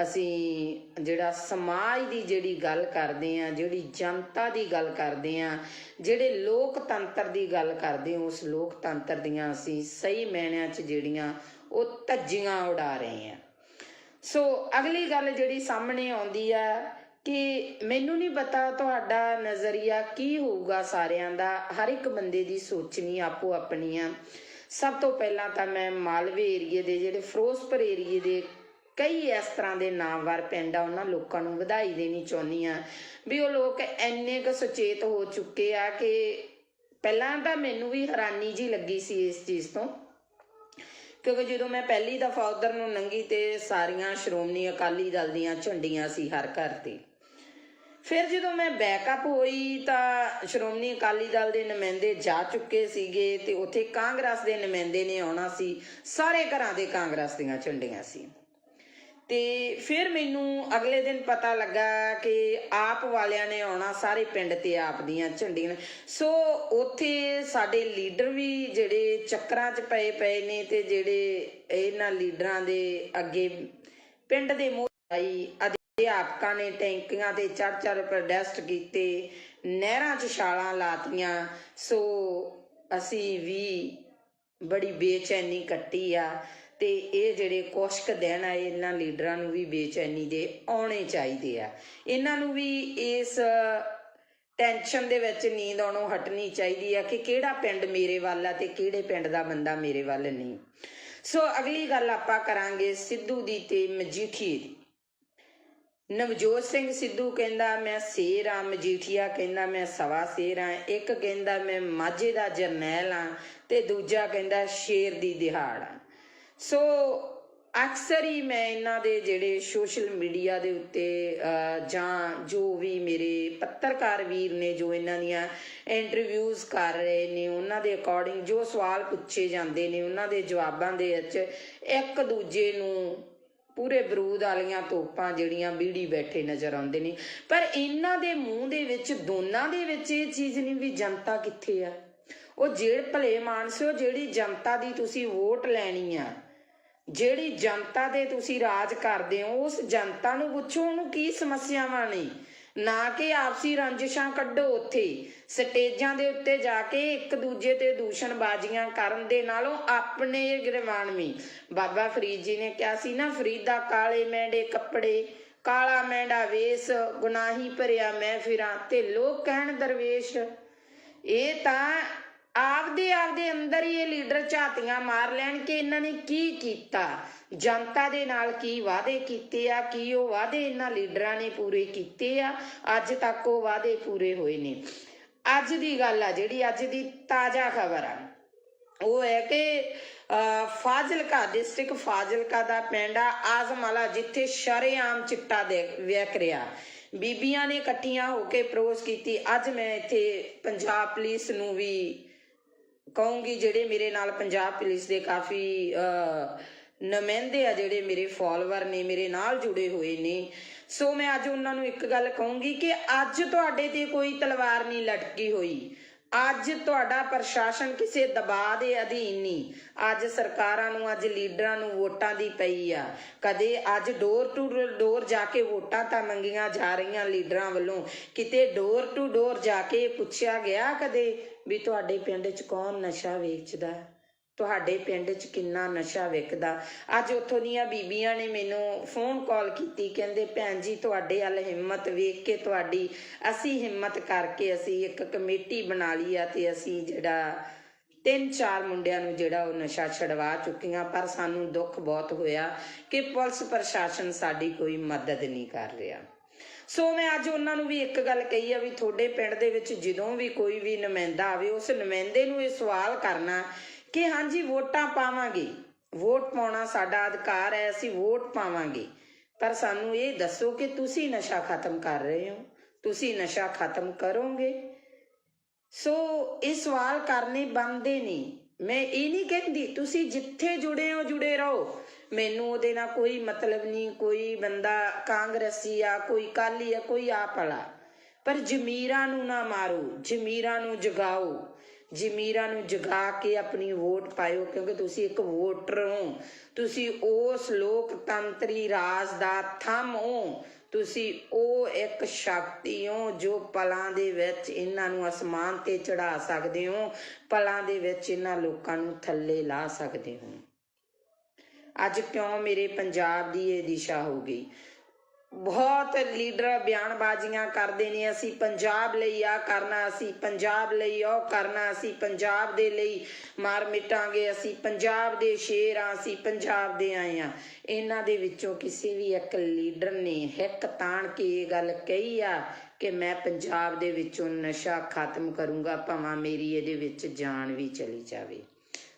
असीं जिहड़ा समाज की जिहड़ी गल करदे आ, जिहड़ी जनता की गल करदे आ, जिहड़े लोकतंत्र की गल करदे उस लोकतंत्र दीआं असीं सही मायनिਆਂ च जिहड़ियां वो धज्जियां उड़ा रहे हैं। सो अगली गल जिहड़ी सामने आउंदी आ कि मैनू नहीं पता तुहाडा नज़रिया की होऊगा सारियां दा, हर एक बंदे दी सोचनी आपो अपनी आ। ਸਭ ਤੋਂ ਪਹਿਲਾਂ ਤਾਂ ਮੈਂ ਮਾਲਵੇ ਏਰੀਏ ਦੇ ਜਿਹੜੇ ਫਿਰੋਜ਼ਪੁਰ ਏਰੀਏ ਦੇ ਕਈ ਇਸ ਤਰ੍ਹਾਂ ਦੇ ਨਾਮਵਰ ਪਿੰਡ ਆ ਉਹਨਾਂ ਲੋਕਾਂ ਨੂੰ ਵਧਾਈ ਦੇਣੀ ਚਾਹੁੰਦੀ ਹਾਂ ਵੀ ਉਹ ਲੋਕ ਇੰਨੇ ਕੁ ਸੁਚੇਤ ਹੋ ਚੁੱਕੇ ਆ ਕਿ ਪਹਿਲਾਂ ਤਾਂ ਮੈਨੂੰ ਵੀ ਹੈਰਾਨੀ ਜੀ ਲੱਗੀ ਸੀ ਇਸ ਚੀਜ਼ ਤੋਂ, ਕਿਉਂਕਿ ਜਦੋਂ ਮੈਂ ਪਹਿਲੀ ਦਫਾ ਉਧਰ ਨੂੰ ਲੰਘੀ ਤੇ ਸਾਰੀਆਂ ਸ਼੍ਰੋਮਣੀ ਅਕਾਲੀ ਦਲ ਦੀਆਂ ਝੰਡੀਆਂ ਸੀ ਹਰ ਘਰ ਤੇ। ਫਿਰ ਜਦੋਂ ਮੈਂ ਬੈਕਅਪ ਹੋਈ ਤਾਂ ਸ਼੍ਰੋਮਣੀ ਅਕਾਲੀ ਦਲ ਦੇ ਨੁਮਾਇੰਦੇ ਜਾ ਚੁੱਕੇ ਸੀਗੇ ਤੇ ਉੱਥੇ ਕਾਂਗਰਸ ਦੇ ਨੁਮਾਇੰਦੇ ਨੇ ਆਉਣਾ ਸੀ, ਸਾਰੇ ਘਰਾਂ ਦੇ ਕਾਂਗਰਸ ਦੀਆਂ ਝੰਡੀਆਂ ਸੀ। ਤੇ ਫਿਰ ਮੈਨੂੰ ਅਗਲੇ ਦਿਨ ਪਤਾ ਲੱਗਾ ਕਿ ਆਪ ਵਾਲਿਆਂ ਨੇ ਆਉਣਾ ਸਾਰੇ ਪਿੰਡ ਤੇ ਆਪ ਦੀਆਂ ਝੰਡੀਆਂ। ਸੋ ਉੱਥੇ ਸਾਡੇ ਲੀਡਰ ਵੀ ਜਿਹੜੇ ਚੱਕਰਾਂ 'ਚ ਪਏ ਨੇ ਤੇ ਜਿਹੜੇ ਇਹਨਾਂ ਲੀਡਰਾਂ ਦੇ ਅੱਗੇ ਪਿੰਡ ਦੇ ਮੋਹਰੀ ਅਧਿਆਪਕਾਂ ਨੇ ਟੈਂਕੀਆਂ ਤੇ ਚੜ੍ਹ ਪ੍ਰੋਟੈਸਟ ਕੀਤੇ, ਨਹਿਰਾਂ 'ਚ ਛਾਲਾਂ ਲਾਤੀਆਂ। ਸੋ ਅਸੀਂ ਵੀ ਬੜੀ ਬੇਚੈਨੀ ਕੱਟੀ ਆ ਤੇ ਇਹ ਜਿਹੜੇ ਕੁਛ ਕੁ ਦਿਨ ਆ ਇਹਨਾਂ ਲੀਡਰਾਂ ਨੂੰ ਵੀ ਬੇਚੈਨੀ ਦੇ ਆਉਣੇ ਚਾਹੀਦੇ ਆ। ਇਹਨਾਂ ਨੂੰ ਵੀ ਇਸ ਟੈਨਸ਼ਨ ਦੇ ਵਿੱਚ ਨੀਂਦ ਆਉਣੋਂ ਹਟਣੀ ਚਾਹੀਦੀ ਆ ਕਿ ਕਿਹੜਾ ਪਿੰਡ ਮੇਰੇ ਵੱਲ ਆ ਤੇ ਕਿਹੜੇ ਪਿੰਡ ਦਾ ਬੰਦਾ ਮੇਰੇ ਵੱਲ ਨਹੀਂ। ਸੋ ਅਗਲੀ ਗੱਲ ਆਪਾਂ ਕਰਾਂਗੇ ਸਿੱਧੂ ਦੀ ਤੇ ਮਜੀਠੀਏ ਦੀ। ਨਵਜੋਤ ਸਿੰਘ ਸਿੱਧੂ ਕਹਿੰਦਾ ਮੈਂ ਸ਼ੇਰ ਆ, ਮਜੀਠੀਆ ਕਹਿੰਦਾ ਮੈਂ ਸਵਾ ਸ਼ੇਰ ਆ, ਇੱਕ ਕਹਿੰਦਾ ਮੈਂ ਮਾਝੇ ਦਾ ਜਰਨੈਲ ਆ ਤੇ ਦੂਜਾ ਕਹਿੰਦਾ ਸ਼ੇਰ ਦੀ ਦਿਹਾੜ ਆ। ਸੋ ਅਕਸਰ ਹੀ ਮੈਂ ਇਹਨਾਂ ਦੇ ਜਿਹੜੇ ਸੋਸ਼ਲ ਮੀਡੀਆ ਦੇ ਉੱਤੇ ਜਾਂ ਜੋ ਵੀ ਮੇਰੇ ਪੱਤਰਕਾਰ ਵੀਰ ਨੇ ਜੋ ਇਹਨਾਂ ਦੀਆਂ ਇੰਟਰਵਿਊਜ਼ ਕਰ ਰਹੇ ਨੇ ਉਹਨਾਂ ਦੇ ਅਕੋਰਡਿੰਗ ਜੋ ਸਵਾਲ ਪੁੱਛੇ ਜਾਂਦੇ ਨੇ ਉਹਨਾਂ ਦੇ ਜਵਾਬਾਂ ਦੇ ਵਿੱਚ ਇੱਕ ਦੂਜੇ ਨੂੰ ਪੂਰੇ ਬਰੂਦ ਵਾਲੀਆਂ ਤੋਪਾਂ ਜਿਹੜੀਆਂ ਬੀੜੀ ਬੈਠੇ ਨਜ਼ਰ ਆਉਂਦੇ ਨੇ। ਪਰ ਇਹਨਾਂ ਦੇ ਮੂੰਹ ਦੇ ਵਿੱਚ ਦੋਨਾਂ ਦੇ ਵਿੱਚ ਇਹ ਚੀਜ਼ ਨਹੀਂ ਵੀ ਜਨਤਾ ਕਿੱਥੇ ਆ। ਉਹ ਜਿਹੜੇ ਭਲੇ ਮਾਨਸਿਓ ਜਿਹੜੀ ਜਨਤਾ ਦੀ ਤੁਸੀਂ ਵੋਟ ਲੈਣੀ ਆ, ਜਿਹੜੀ ਜਨਤਾ ਦੇ ਤੁਸੀਂ ਰਾਜ ਕਰਦੇ ਹੋ ਉਸ ਜਨਤਾ ਨੂੰ ਪੁੱਛੋ ਉਹਨੂੰ ਕੀ ਸਮੱਸਿਆਵਾਂ ਨੇ, ਨਾ ਕਿ ਆਪਸੀ ਰੰਜਿਸ਼ਾਂ ਕੱਢੋ। ਉੱਥੇ ਸਟੇਜਾਂ ਦੇ ਉੱਤੇ ਜਾ ਕੇ ਇੱਕ ਦੂਜੇ ਤੇ ਦੂਸ਼ਣਬਾਜ਼ੀਆਂ ਕਰਨ ਦੇ ਨਾਲੋਂ ਆਪਣੇ ਗਿਰਵਾਨਵੀਂ ਬਾਬਾ ਫਰੀਦ ਜੀ ਨੇ ਕਿਹਾ ਸੀ ਨਾ, ਫਰੀਦਾ ਕਾਲੇ ਮੈਂਡੇ ਕੱਪੜੇ ਕਾਲਾ ਮੈਂਡਾ ਵੇਸ ਗੁਨਾਹੀ ਭਰਿਆ ਮੈਂ ਫਿਰਾਂ ਤੇ ਲੋਕ ਕਹਿਣ ਦਰਵੇਸ਼। ਇਹ ਤਾਂ ਆਪਦੇ ਅੰਦਰ ਹੀ ਇਹ ਲੀਡਰ ਝਾਤੀਆਂ ਮਾਰ ਲੈਣ ਕਿ ਇਹਨਾਂ ਨੇ ਕੀ ਕੀਤਾ, ਜਨਤਾ ਦੇ ਨਾਲ ਕੀ ਵਾਅਦੇ ਕੀਤੇ ਆ, ਕੀ ਉਹ ਵਾਅਦੇ ਇਹਨਾਂ ਲੀਡਰਾਂ ਨੇ ਪੂਰੇ ਕੀਤੇ ਆ, ਅੱਜ ਤੱਕ ਉਹ ਵਾਅਦੇ ਪੂਰੇ ਹੋਏ ਨੇ। ਅੱਜ ਦੀ ਗੱਲ ਆ ਜਿਹੜੀ ਅੱਜ ਦੀ ਤਾਜ਼ਾ ਖਬਰ ਆ ਉਹ ਹੈ ਕਿ ਫਾਜ਼ਿਲਕਾ ਡਿਸਟ੍ਰਿਕਟ ਫਾਜ਼ਿਲਕਾ ਦਾ ਪਿੰਡ ਆ ਆਜ਼ਮਾਲਾ ਜਿੱਥੇ ਸ਼ਰੇਆਮ ਚਿੱਟਾ ਵਿਕ ਰਿਹਾ। ਬੀਬੀਆਂ ਨੇ ਇਕੱਠੀਆਂ ਹੋ ਕੇ ਪ੍ਰੋਸ ਕੀਤੀ। ਅੱਜ ਮੈਂ ਇੱਥੇ ਪੰਜਾਬ ਪੁਲਿਸ ਨੂੰ ਵੀ ਕਹੂੰਗੀ, ਜਿਹੜੇ ਮੇਰੇ ਨਾਲ ਪੰਜਾਬ ਪੁਲਿਸ ਦੇ ਕਾਫੀ ਨੁਮਾਇੰਦੇ ਆ ਜਿਹੜੇ ਮੇਰੇ ਫੋਲੋਵਰ ਨੇ ਮੇਰੇ ਨਾਲ ਜੁੜੇ ਹੋਏ ਨੇ, ਸੋ ਮੈਂ ਅੱਜ ਉਹਨਾਂ ਨੂੰ ਇੱਕ ਗੱਲ ਕਹੂੰਗੀ ਕਿ ਅੱਜ ਤੁਹਾਡੇ ਤੇ ਕੋਈ ਤਲਵਾਰ ਨਹੀਂ ਲਟਕੀ ਹੋਈ। ਅੱਜ ਤੁਹਾਡਾ ਪ੍ਰਸ਼ਾਸਨ ਕਿਸੇ ਦਬਾਅ ਦੇ ਅਧੀਨ ਨਹੀਂ। ਅੱਜ ਸਰਕਾਰਾਂ ਨੂੰ ਅੱਜ ਲੀਡਰਾਂ ਨੂੰ ਵੋਟਾਂ ਦੀ ਪਈ ਆ। ਕਦੇ ਅੱਜ ਡੋਰ ਟੂ ਡੋਰ ਜਾ ਕੇ ਵੋਟਾਂ ਤਾਂ ਮੰਗੀਆਂ ਜਾ ਰਹੀਆਂ ਲੀਡਰਾਂ ਵੱਲੋਂ, ਕਿਤੇ ਡੋਰ ਟੂ ਡੋਰ ਜਾ ਕੇ ਪੁੱਛਿਆ ਗਿਆ ਕਦੇ ਵੀ ਤੁਹਾਡੇ ਪਿੰਡ 'ਚ ਕੌਣ ਨਸ਼ਾ ਵੇਚਦਾ, ਤੁਹਾਡੇ ਪਿੰਡ 'ਚ ਕਿੰਨਾ ਨਸ਼ਾ ਵਿਕਦਾ। ਅੱਜ ਉੱਥੋਂ ਦੀਆਂ ਬੀਬੀਆਂ ਨੇ ਮੈਨੂੰ ਫੋਨ ਕਾਲ ਕੀਤੀ, ਕਹਿੰਦੇ ਭੈਣ ਜੀ ਤੁਹਾਡੇ ਵੱਲ ਹਿੰਮਤ ਵੇਖ ਕੇ ਤੁਹਾਡੀ ਅਸੀਂ ਹਿੰਮਤ ਕਰਕੇ ਅਸੀਂ ਇੱਕ ਕਮੇਟੀ ਬਣਾ ਲਈ ਆ ਤੇ ਅਸੀਂ ਜਿਹੜਾ 3-4 ਮੁੰਡਿਆਂ ਨੂੰ ਜਿਹੜਾ ਉਹ ਨਸ਼ਾ ਛਡਵਾ ਚੁੱਕੀਆਂ। ਪਰ ਸਾਨੂੰ ਦੁੱਖ ਬਹੁਤ ਹੋਇਆ ਕਿ ਪੁਲਿਸ ਪ੍ਰਸ਼ਾਸਨ ਸਾਡੀ ਕੋਈ ਮਦਦ ਨਹੀਂ ਕਰ ਰਿਹਾ। ਸੋ ਮੈਂ ਅੱਜ ਉਹਨਾਂ ਨੂੰ ਵੀ ਇੱਕ ਗੱਲ ਕਹੀ ਆ ਵੀ ਤੁਹਾਡੇ ਪਿੰਡ ਦੇ ਵਿੱਚ ਜਦੋਂ ਵੀ ਕੋਈ ਵੀ ਨੁਮਾਇੰਦਾ ਆਵੇ ਉਸ ਨੁਮਾਇੰਦੇ ਨੂੰ ਇਹ ਸਵਾਲ ਕਰਨਾ ਕਿ ਹਾਂਜੀ ਵੋਟਾਂ ਪਾਵਾਂਗੇ, ਵੋਟ ਪਾਉਣਾ ਸਾਡਾ ਅਧਿਕਾਰ ਹੈ, ਅਸੀਂ ਵੋਟ ਪਾਵਾਂਗੇ, ਪਰ ਸਾਨੂੰ ਇਹ ਦੱਸੋ ਕਿ ਤੁਸੀਂ ਨਸ਼ਾ ਖਤਮ ਕਰ ਰਹੇ ਹੋ, ਤੁਸੀਂ ਨਸ਼ਾ ਖਤਮ ਕਰੋਗੇ। ਸੋ ਇਹ ਸਵਾਲ ਕਰਨੇ ਬਣਦੇ ਨਹੀਂ। ਮੈਂ ਇਹ ਨਹੀਂ ਕਹਿੰਦੀ ਤੁਸੀਂ ਜਿੱਥੇ ਜੁੜੇ ਹੋ ਜੁੜੇ ਰਹੋ, ਮੈਨੂੰ ਉਹਦੇ ਨਾਲ ਕੋਈ ਮਤਲਬ ਨਹੀਂ। ਕੋਈ ਬੰਦਾ ਕਾਂਗਰਸੀ ਆ, ਕੋਈ ਅਕਾਲੀ ਆ, ਕੋਈ ਆਪ ਵਾਲਾ, ਪਰ ਜ਼ਮੀਰਾਂ ਨੂੰ ਨਾ ਮਾਰੋ, ਜ਼ਮੀਰਾਂ ਨੂੰ ਜਗਾਓ, ਜ਼ਮੀਰਾਂ ਨੂੰ ਜਗਾ ਕੇ ਆਪਣੀ ਵੋਟ ਪਾਇਓ, ਕਿਉਂਕਿ ਤੁਸੀਂ ਇੱਕ ਵੋਟਰ ਹੋ, ਤੁਸੀਂ ਉਸ ਲੋਕਤੰਤਰੀ ਰਾਜ ਦਾ ਥੰਮ ਹੋ, ਤੁਸੀਂ ਉਹ ਇੱਕ ਸ਼ਕਤੀ ਹੋ ਜੋ ਪਲਾਂ ਦੇ ਵਿੱਚ ਇਹਨਾਂ ਨੂੰ ਅਸਮਾਨ ਤੇ ਚੜਾ ਸਕਦੇ ਹੋ, ਪਲਾਂ ਦੇ ਵਿੱਚ ਇਹਨਾਂ ਲੋਕਾਂ ਨੂੰ ਥੱਲੇ ਲਾ ਸਕਦੇ ਹੋ। ਅੱਜ ਕਿਉਂ ਮੇਰੇ ਪੰਜਾਬ ਦੀ ਇਹ ਦਿਸ਼ਾ ਹੋ ਗਈ? ਬਹੁਤ ਲੀਡਰ ਬਿਆਨਬਾਜ਼ੀਆਂ ਕਰਦੇ ਨੇ, ਅਸੀਂ ਪੰਜਾਬ ਲਈ ਆ ਕਰਨਾ, ਅਸੀਂ ਪੰਜਾਬ ਲਈ ਉਹ ਕਰਨਾ, ਅਸੀਂ ਪੰਜਾਬ ਦੇ ਲਈ ਮਾਰ ਮਿਟਾਂਗੇ, ਅਸੀਂ ਪੰਜਾਬ ਦੇ ਸ਼ੇਰ ਆ, ਅਸੀਂ ਪੰਜਾਬ ਦੇ ਆਏ ਆ। ਇਹਨਾਂ ਦੇ ਵਿੱਚੋਂ ਕਿਸੇ ਵੀ ਇੱਕ ਲੀਡਰ ਨੇ ਹਿੱਕ ਤਾਣ ਕੇ ਇਹ ਗੱਲ ਕਹੀ ਆ ਕਿ ਮੈਂ ਪੰਜਾਬ ਦੇ ਵਿੱਚੋਂ ਨਸ਼ਾ ਖਤਮ ਕਰੂੰਗਾ, ਭਾਵੇਂ ਮੇਰੀ ਇਹਦੇ ਵਿੱਚ ਜਾਨ ਵੀ ਚਲੀ ਜਾਵੇ,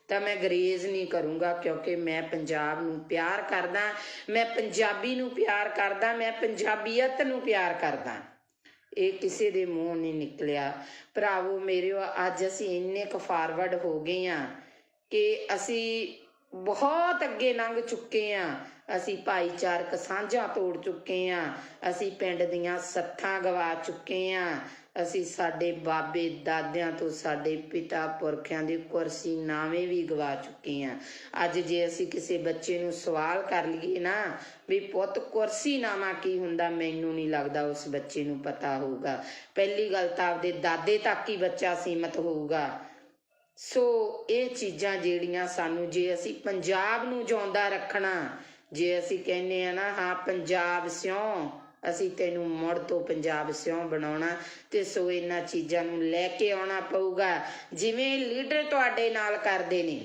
ਤਾਂ ਮੈਂ ਗਰੇਜ਼ ਨਹੀਂ ਕਰੂੰਗਾ, ਕਿਉਂਕਿ ਮੈਂ ਪੰਜਾਬ ਨੂੰ ਪਿਆਰ ਕਰਦਾ, ਮੈਂ ਪੰਜਾਬੀ ਨੂੰ ਪਿਆਰ ਕਰਦਾ, ਮੈਂ ਪੰਜਾਬੀਅਤ ਨੂੰ ਪਿਆਰ ਕਰਦਾ। ਇਹ ਕਿਸੇ ਦੇ ਮੂੰਹ ਨਹੀਂ ਨਿਕਲਿਆ। ਭਰਾਵੋ ਮੇਰਿਓ, ਅੱਜ ਅਸੀਂ ਇੰਨੇ ਕੁ ਫਾਰਵਰਡ ਹੋ ਗਏ ਹਾਂ ਕਿ ਅਸੀਂ ਬਹੁਤ ਅੱਗੇ ਲੰਘ ਚੁੱਕੇ ਹਾਂ। ਅਸੀਂ ਭਾਈਚਾਰਕ ਸਾਂਝਾਂ ਤੋੜ ਚੁੱਕੇ ਹਾਂ, ਅਸੀਂ ਪਿੰਡ ਦੀਆਂ ਸੱਥਾਂ ਗਵਾ ਚੁੱਕੇ ਹਾਂ, ਅਸੀਂ ਸਾਡੇ ਬਾਬੇ ਦਾਦਿਆਂ ਤੋਂ ਸਾਡੇ ਪਿਤਾ ਪੁਰਖਿਆਂ ਦੀ ਕੁਰਸੀ ਨਾਵੇਂ ਵੀ ਗਵਾ ਚੁੱਕੇ ਹਾਂ। ਅੱਜ ਜੇ ਅਸੀਂ ਕਿਸੇ ਬੱਚੇ ਨੂੰ ਸਵਾਲ ਕਰ ਲਈਏ ਨਾ ਵੀ ਪੁੱਤ ਕੁਰਸੀ ਨਾਮਾ ਕੀ ਹੁੰਦਾ, ਮੈਨੂੰ ਨਹੀਂ ਲੱਗਦਾ ਉਸ ਬੱਚੇ ਨੂੰ ਪਤਾ ਹੋਊਗਾ। ਪਹਿਲੀ ਗੱਲ ਤਾਂ ਆਪਦੇ ਦਾਦੇ ਤੱਕ ਹੀ ਬੱਚਾ ਸੀਮਤ ਹੋਊਗਾ। ਸੋ ਇਹ ਚੀਜ਼ਾਂ ਜਿਹੜੀਆਂ ਸਾਨੂੰ, ਜੇ ਅਸੀਂ ਪੰਜਾਬ ਨੂੰ ਜਿਉਂਦਾ ਰੱਖਣਾ, ਜੇ ਅਸੀਂ ਕਹਿੰਦੇ ਆ ਨਾ ਹਾਂ ਪੰਜਾਬ ਸਿਉਂ, ਅਸੀਂ ਤੈਨੂੰ ਮੁੜ ਤੋਂ ਪੰਜਾਬ ਸਿਉਂ ਬਣਾਉਣਾ, ਤੇ ਸੋ ਇਹਨਾਂ ਚੀਜ਼ਾਂ ਨੂੰ ਲੈ ਕੇ ਆਉਣਾ ਪਊਗਾ ਜਿਵੇਂ ਲੀਡਰ ਤੁਹਾਡੇ ਨਾਲ ਕਰਦੇ ਨੇ।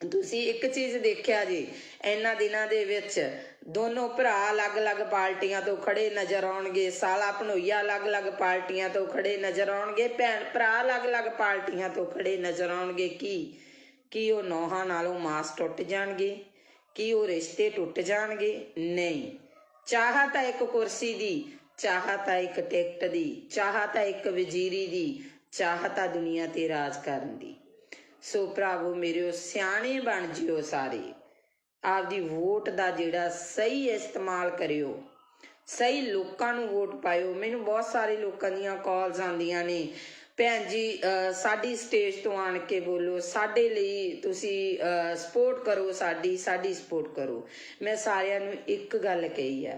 ਤੁਸੀਂ ਇੱਕ ਚੀਜ਼ ਦੇਖਿਆ ਜੀ, ਇਹਨਾਂ ਦਿਨਾਂ ਦੇ ਵਿੱਚ ਦੋਨੋਂ ਭਰਾ ਅਲੱਗ-ਅਲੱਗ ਪਾਰਟੀਆਂ ਤੋਂ ਖੜੇ ਨਜ਼ਰ ਆਉਣਗੇ, ਸਾਲਾ ਭਣੋਈਆ ਅਲੱਗ-ਅਲੱਗ ਪਾਰਟੀਆਂ ਤੋਂ ਖੜੇ ਨਜ਼ਰ ਆਉਣਗੇ, ਭੈਣ ਭਰਾ ਅਲੱਗ-ਅਲੱਗ ਪਾਰਟੀਆਂ ਤੋਂ ਖੜੇ ਨਜ਼ਰ ਆਉਣਗੇ। ਕੀ ਉਹ ਨੌਹਾਂ ਨਾਲੋਂ ਮਾਸ ਟੁੱਟ ਜਾਣਗੇ? ਕੀ ਉਹ ਰਿਸ਼ਤੇ ਟੁੱਟ ਜਾਣਗੇ? ਨਹੀਂ। ਚਾਹ ਤਾਂ ਇੱਕ ਕੁਰਸੀ ਦੀ, ਚਾਹ ਤਾਂ ਇੱਕ ਟਿਕਟ ਦੀ, ਚਾਹ ਤਾਂ ਇੱਕ ਵਜ਼ੀਰੀ ਦੀ, ਚਾਹ ਤਾਂ ਦੁਨੀਆ ਤੇ ਰਾਜ ਕਰਨ ਦੀ। ਸੋ ਭਰਾਵੋ ਮੇਰਿਓ, ਸਿਆਣੇ ਬਣ ਜਿਓ ਸਾਰੇ। ਆਪਦੀ ਵੋਟ ਦਾ ਜਿਹੜਾ ਸਹੀ ਇਸਤੇਮਾਲ ਕਰਿਓ, ਸਹੀ ਲੋਕਾਂ ਨੂੰ ਵੋਟ ਪਾਇਓ। ਮੈਨੂੰ ਬਹੁਤ ਸਾਰੇ ਲੋਕਾਂ ਦੀਆਂ ਕਾਲਸ ਆਉਂਦੀਆਂ ਨੇ, ਭੈਣ ਜੀ ਸਾਡੀ ਸਟੇਜ ਤੋਂ ਆਣ ਕੇ ਬੋਲੋ, ਸਾਡੇ ਲਈ ਤੁਸੀਂ ਸਪੋਰਟ ਕਰੋ, ਸਾਡੀ ਸਪੋਰਟ ਕਰੋ। ਮੈਂ ਸਾਰਿਆਂ ਨੂੰ ਇੱਕ ਗੱਲ ਕਹੀ ਆ,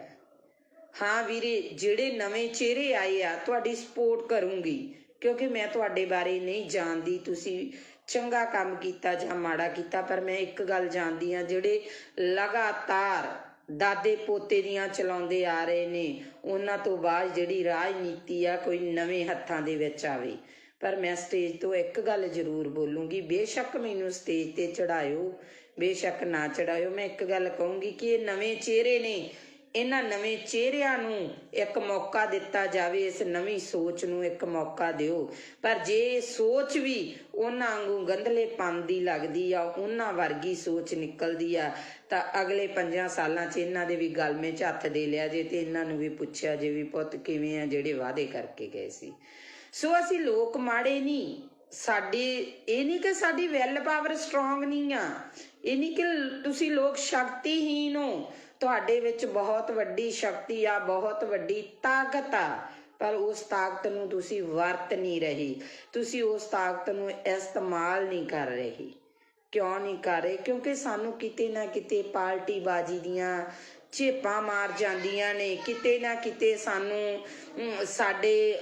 ਹਾਂ ਵੀਰੇ ਜਿਹੜੇ ਨਵੇਂ ਚਿਹਰੇ ਆਏ ਆ ਤੁਹਾਡੀ ਸਪੋਰਟ ਕਰੂੰਗੀ, ਕਿਉਂਕਿ ਮੈਂ ਤੁਹਾਡੇ ਬਾਰੇ ਨਹੀਂ ਜਾਣਦੀ ਤੁਸੀਂ ਚੰਗਾ ਕੰਮ ਕੀਤਾ ਜਾਂ ਮਾੜਾ ਕੀਤਾ, ਪਰ ਮੈਂ ਇੱਕ ਗੱਲ ਜਾਣਦੀ ਹਾਂ, ਜਿਹੜੇ ਲਗਾਤਾਰ ਦਾਦੇ ਪੋਤੇ ਦੀਆਂ ਚਲਾਉਂਦੇ ਆ ਰਹੇ ਨੇ, ਉਹਨਾਂ ਤੋਂ ਬਾਅਦ ਜਿਹੜੀ ਰਾਜਨੀਤੀ ਆ ਕੋਈ ਨਵੇਂ ਹੱਥਾਂ ਦੇ ਵਿੱਚ ਆਵੇ। ਪਰ ਮੈਂ ਸਟੇਜ ਤੋਂ ਇੱਕ ਗੱਲ ਜ਼ਰੂਰ ਬੋਲੂੰਗੀ, ਬੇਸ਼ੱਕ ਮੈਨੂੰ ਸਟੇਜ ਤੇ ਚੜਾਇਓ, ਬੇਸ਼ੱਕ ਨਾ ਚੜਾਇਓ, ਮੈਂ ਇੱਕ ਗੱਲ ਕਹੂੰਗੀ ਕਿ ਇਹ ਨਵੇਂ ਚਿਹਰੇ ਨੇ, ਇਹਨਾਂ ਨਵੇਂ ਚਿਹਰਿਆਂ ਨੂੰ ਇੱਕ ਮੌਕਾ ਦਿੱਤਾ ਜਾਵੇ, ਇਸ ਨਵੀਂ ਸੋਚ ਨੂੰ ਇੱਕ ਮੌਕਾ ਦਿਓ। ਪਰ ਜੇ ਸੋਚ ਵੀ ਉਹਨਾਂ ਵਾਂਗੂ ਗੰਧਲੇਪਨ ਦੀ ਲੱਗਦੀ ਆ, ਉਹਨਾਂ ਵਰਗੀ ਸੋਚ ਨਿਕਲਦੀ ਆ, ਤਾਂ ਅਗਲੇ 5 ਸਾਲਾਂ 'ਚ ਇਹਨਾਂ ਦੇ ਵੀ ਗਲਮੇ 'ਚ ਹੱਥ ਦੇ ਲਿਆ ਜੇ, ਤੇ ਇਹਨਾਂ ਨੂੰ ਵੀ ਪੁੱਛਿਆ ਜੇ ਵੀ ਪੁੱਤ ਕਿਵੇਂ ਆ ਜਿਹੜੇ ਵਾਅਦੇ ਕਰਕੇ ਗਏ ਸੀ। ਸੋ ਅਸੀਂ ਲੋਕ ਮਾੜੇ ਨਹੀਂ, ਸਾਡੇ ਇਹ ਨਹੀਂ ਕਿ ਸਾਡੀ ਵੈਲ ਪਾਵਰ ਸਟਰੋਂਗ ਨਹੀਂ ਆ, ਇਹ ਨਹੀਂ ਕਿ ਤੁਸੀਂ ਲੋਕ ਸ਼ਕਤੀਹੀਨ ਹੋ, ਤੁਹਾਡੇ ਵਿੱਚ ਬਹੁਤ ਵੱਡੀ ਸ਼ਕਤੀ ਆ, ਬਹੁਤ ਵੱਡੀ ਤਾਕਤ ਆ, ਪਰ ਉਸ ਤਾਕਤ ਨੂੰ ਤੁਸੀਂ ਵਰਤ ਨਹੀਂ ਰਹੇ, ਤੁਸੀਂ ਉਸ ਤਾਕਤ ਨੂੰ ਇਸਤੇਮਾਲ ਨਹੀਂ ਕਰ ਰਹੇ। ਕਿਉਂ ਨਹੀਂ ਕਰ ਰਹੇ? ਕਿਉਂਕਿ ਸਾਨੂੰ ਕਿਤੇ ਨਾ ਕਿਤੇ ਪਾਰਟੀਬਾਜ਼ੀ ਦੀਆਂ ਝੇਪਾਂ ਮਾਰ ਜਾਂਦੀਆਂ ਨੇ, ਕਿਤੇ ਨਾ ਕਿਤੇ ਸਾਨੂੰ ਸਾਡੇ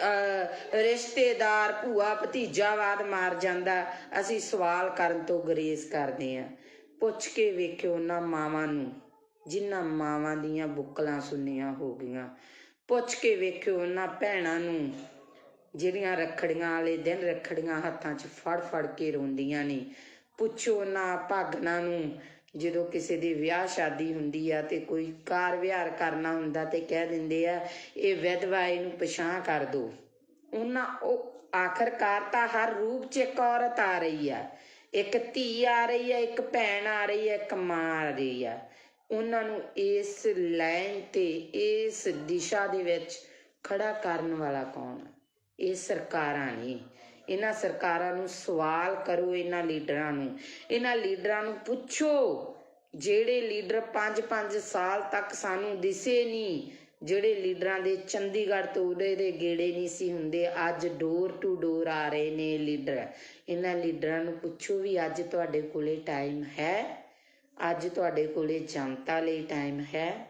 ਰਿਸ਼ਤੇਦਾਰ ਭੂਆ ਭਤੀਜਾਵਾਦ ਮਾਰ ਜਾਂਦਾ। ਅਸੀਂ ਸਵਾਲ ਕਰਨ ਤੋਂ ਗੁਰੇਜ਼ ਕਰਦੇ ਹਾਂ। ਪੁੱਛ ਕੇ ਵੇਖਿਓ ਉਹਨਾਂ ਮਾਵਾਂ ਨੂੰ ਜਿਨ੍ਹਾਂ ਮਾਵਾਂ ਦੀਆਂ ਬੁੱਕਲਾਂ ਸੁੰਨੀਆਂ ਹੋ ਗਈਆਂ, ਪੁੱਛ ਕੇ ਵੇਖਿਓ ਉਹਨਾਂ ਭੈਣਾਂ ਨੂੰ ਜਿਹੜੀਆਂ ਰੱਖੜੀਆਂ ਵਾਲੇ ਦਿਨ ਰੱਖੜੀਆਂ ਹੱਥਾਂ 'ਚ ਫੜ ਫੜ ਕੇ ਰੋਂਦੀਆਂ ਨੇ, ਪੁੱਛੋ ਉਹਨਾਂ ਭਾਗਨਾਂ ਨੂੰ ਜਦੋਂ ਕਿਸੇ ਦੀ ਵਿਆਹ ਸ਼ਾਦੀ ਹੁੰਦੀ ਆ ਤੇ ਕੋਈ ਕਾਰ ਵਿਹਾਰ ਕਰਨਾ ਹੁੰਦਾ ਤੇ ਕਹਿ ਦਿੰਦੇ ਆ ਇਹ ਵਿਧਵਾ, ਇਹਨੂੰ ਪਛਾਣ ਕਰ ਦਿਓ। ਉਹਨਾਂ ਉਹ ਆਖਰਕਾਰ ਤਾਂ ਹਰ ਰੂਪ 'ਚ ਇੱਕ ਔਰਤ ਆ ਰਹੀ ਆ, ਇੱਕ ਧੀ ਆ ਰਹੀ ਆ, ਇੱਕ ਭੈਣ ਆ ਰਹੀ ਆ, ਇੱਕ ਮਾਂ ਆ ਰਹੀ ਆ। ਉਹਨਾਂ ਨੂੰ ਇਸ ਲਾਈਨ ਤੇ ਇਸ ਦਿਸ਼ਾ ਦੇ ਵਿੱਚ ਖੜਾ ਕਰਨ ਵਾਲਾ ਕੌਣ? ਇਹ ਸਰਕਾਰਾਂ ਨੇ। ਇਹਨਾਂ ਸਰਕਾਰਾਂ ਨੂੰ ਸਵਾਲ ਕਰੋ, ਇਹਨਾਂ ਲੀਡਰਾਂ ਨੂੰ ਪੁੱਛੋ ਜਿਹੜੇ ਲੀਡਰ 5-5 ਸਾਲ ਤੱਕ ਸਾਨੂੰ ਦਿਸੇ ਨਹੀਂ, ਜਿਹੜੇ ਲੀਡਰਾਂ ਦੇ ਚੰਡੀਗੜ੍ਹ ਤੋਂ ਉਰੇ ਦੇ ਗੇੜੇ ਨਹੀਂ ਸੀ ਹੁੰਦੇ, ਅੱਜ ਡੋਰ ਟੂ ਡੋਰ ਆ ਰਹੇ ਨੇ ਲੀਡਰ। ਇਹਨਾਂ ਲੀਡਰਾਂ ਨੂੰ ਪੁੱਛੋ ਵੀ ਅੱਜ ਤੁਹਾਡੇ ਕੋਲੇ ਟਾਈਮ ਹੈ? ਅੱਜ ਤੁਹਾਡੇ ਕੋਲੇ ਜਨਤਾ ਲਈ ਟਾਈਮ ਹੈ?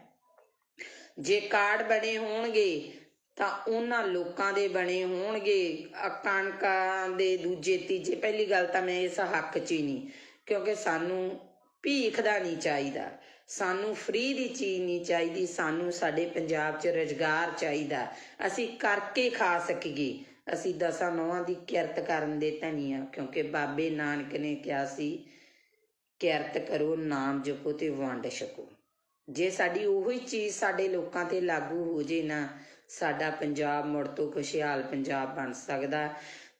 ਜੇ ਕਾਰਡ ਬਣੇ ਹੋਣਗੇ ਤਾਂ ਉਹਨਾਂ ਲੋਕਾਂ ਦੇ ਬਣੇ ਹੋਣਗੇ, ਕਣਕਾਂ ਦੇ ਦੂਜੇ ਤੀਜੇ। ਪਹਿਲੀ ਗੱਲ ਤਾਂ ਮੈਂ ਇਸ ਹੱਕ 'ਚ ਹੀ ਨਹੀਂ, ਕਿਉਂਕਿ ਸਾਨੂੰ ਭੀਖ ਦਾ ਨਹੀਂ ਚਾਹੀਦਾ, ਸਾਨੂੰ ਫ੍ਰੀ ਦੀ ਚੀਜ਼ ਨਹੀਂ ਚਾਹੀਦੀ, ਸਾਨੂੰ ਸਾਡੇ ਪੰਜਾਬ 'ਚ ਰੁਜ਼ਗਾਰ ਚਾਹੀਦਾ, ਅਸੀਂ ਕਰਕੇ ਖਾ ਸਕੀਏ। ਅਸੀਂ 10 ਨੌਹਾਂ ਦੀ ਕਿਰਤ ਕਰਨ ਦੇ ਧਨੀ ਆ, ਕਿਉਂਕਿ ਬਾਬੇ ਨਾਨਕ ਨੇ ਕਿਹਾ ਸੀ ਕਿਰਤ ਕਰੋ, ਨਾਮ ਜਪੋ ਤੇ ਵੰਡ ਛਕੋ। ਜੇ ਸਾਡੀ ਉਹੀ ਚੀਜ਼ ਸਾਡੇ ਲੋਕਾਂ ਤੇ ਲਾਗੂ ਹੋ ਜੇ ਨਾ, ਸਾਡਾ ਪੰਜਾਬ ਮੁੜ ਤੋਂ ਖੁਸ਼ਹਾਲ ਪੰਜਾਬ ਬਣ ਸਕਦਾ।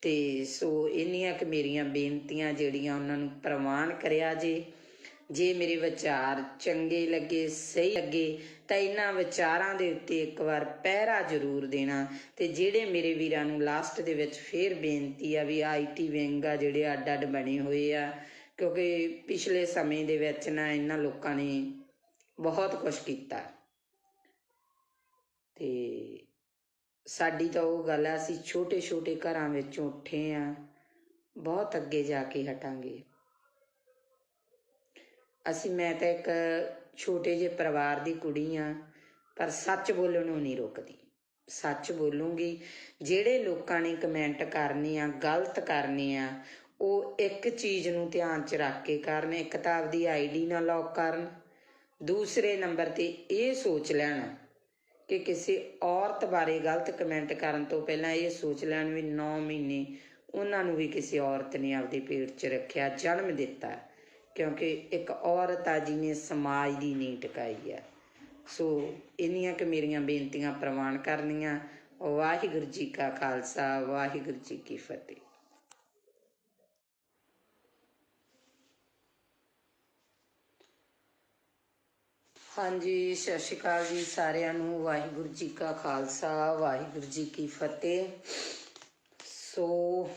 ਤੇ ਸੋ ਇੰਨੀਆਂ ਕੁ ਮੇਰੀਆਂ ਬੇਨਤੀਆਂ ਜਿਹੜੀਆਂ ਉਹਨਾਂ ਨੂੰ ਪ੍ਰਵਾਨ ਕਰਿਆ ਜੇ ਮੇਰੇ ਵਿਚਾਰ ਚੰਗੇ ਲੱਗੇ, ਸਹੀ ਲੱਗੇ, ਤਾਂ ਇਹਨਾਂ ਵਿਚਾਰਾਂ ਦੇ ਉੱਤੇ ਇੱਕ ਵਾਰ ਪਹਿਰਾ ਜ਼ਰੂਰ ਦੇਣਾ। ਤੇ ਜਿਹੜੇ ਮੇਰੇ ਵੀਰਾਂ ਨੂੰ ਲਾਸਟ ਦੇ ਵਿੱਚ ਫੇਰ ਬੇਨਤੀ ਆ ਵੀ IT ਵਿੰਗ ਆ ਜਿਹੜੇ ਅੱਡ ਅੱਡ ਬਣੇ ਹੋਏ ਆ, ਕਿਉਂਕਿ ਪਿਛਲੇ ਸਮੇਂ ਦੇ ਵਿੱਚ ਨਾ ਇਹਨਾਂ ਲੋਕਾਂ ਨੇ ਬਹੁਤ ਕੁਛ ਕੀਤਾ। ਤੇ ਸਾਡੀ ਤਾਂ ਉਹ ਗੱਲ ਆ, ਅਸੀਂ ਛੋਟੇ ਛੋਟੇ ਘਰਾਂ ਵਿੱਚੋਂ ਉੱਠੇ ਆ, ਬਹੁਤ ਅੱਗੇ ਜਾ ਕੇ ਹਟਾਂਗੇ ਅਸੀਂ। ਮੈਂ ਤਾਂ ਇੱਕ ਛੋਟੇ ਜਿਹੇ ਪਰਿਵਾਰ ਦੀ ਕੁੜੀ ਆ, ਪਰ ਸੱਚ ਬੋਲਣ ਨੂੰ ਨਹੀਂ ਰੁਕਦੀ, ਸੱਚ ਬੋਲੂੰਗੀ। ਜਿਹੜੇ ਲੋਕਾਂ ਨੇ ਕਮੈਂਟ ਕਰਨੇ ਆ, ਗਲਤ ਕਰਨੇ ਆ, ਉਹ ਇੱਕ ਚੀਜ਼ ਨੂੰ ਧਿਆਨ 'ਚ ਰੱਖ ਕੇ ਕਰਨ। ਇੱਕ ਤਾਂ ਆਪਦੀ ID ਨਾ ਲੌਕ ਕਰਨ, ਦੂਸਰੇ ਨੰਬਰ 'ਤੇ ਇਹ ਸੋਚ ਲੈਣ ਕਿ ਕਿਸੇ ਔਰਤ ਬਾਰੇ ਗਲਤ ਕਮੈਂਟ ਕਰਨ ਤੋਂ ਪਹਿਲਾਂ ਇਹ ਸੋਚ ਲੈਣ ਵੀ 9 ਮਹੀਨੇ ਉਹਨਾਂ ਨੂੰ ਵੀ ਕਿਸੇ ਔਰਤ ਨੇ ਆਪਦੇ ਪੇਟ 'ਚ ਰੱਖਿਆ, ਜਨਮ ਦਿੱਤਾ, ਕਿਉਂਕਿ ਇੱਕ ਔਰਤ ਆ ਜਿਹਨੇ ਸਮਾਜ ਦੀ ਨੀਂਹ ਟਿਕਾਈ ਆ। ਸੋ ਇੰਨੀਆਂ ਕੁ ਮੇਰੀਆਂ ਬੇਨਤੀਆਂ ਪ੍ਰਵਾਨ ਕਰਨੀਆਂ। ਵਾਹਿਗੁਰੂ ਜੀ ਕਾ ਖਾਲਸਾ, ਵਾਹਿਗੁਰੂ ਜੀ ਕੀ ਫਤਿਹ। ਹਾਂਜੀ, ਸਤਿ ਸ਼੍ਰੀ ਅਕਾਲ ਜੀ ਸਾਰਿਆਂ ਨੂੰ। ਵਾਹਿਗੁਰੂ ਜੀ ਕਾ ਖਾਲਸਾ, ਵਾਹਿਗੁਰੂ ਜੀ ਕੀ ਫਤਿਹ। ਸੋ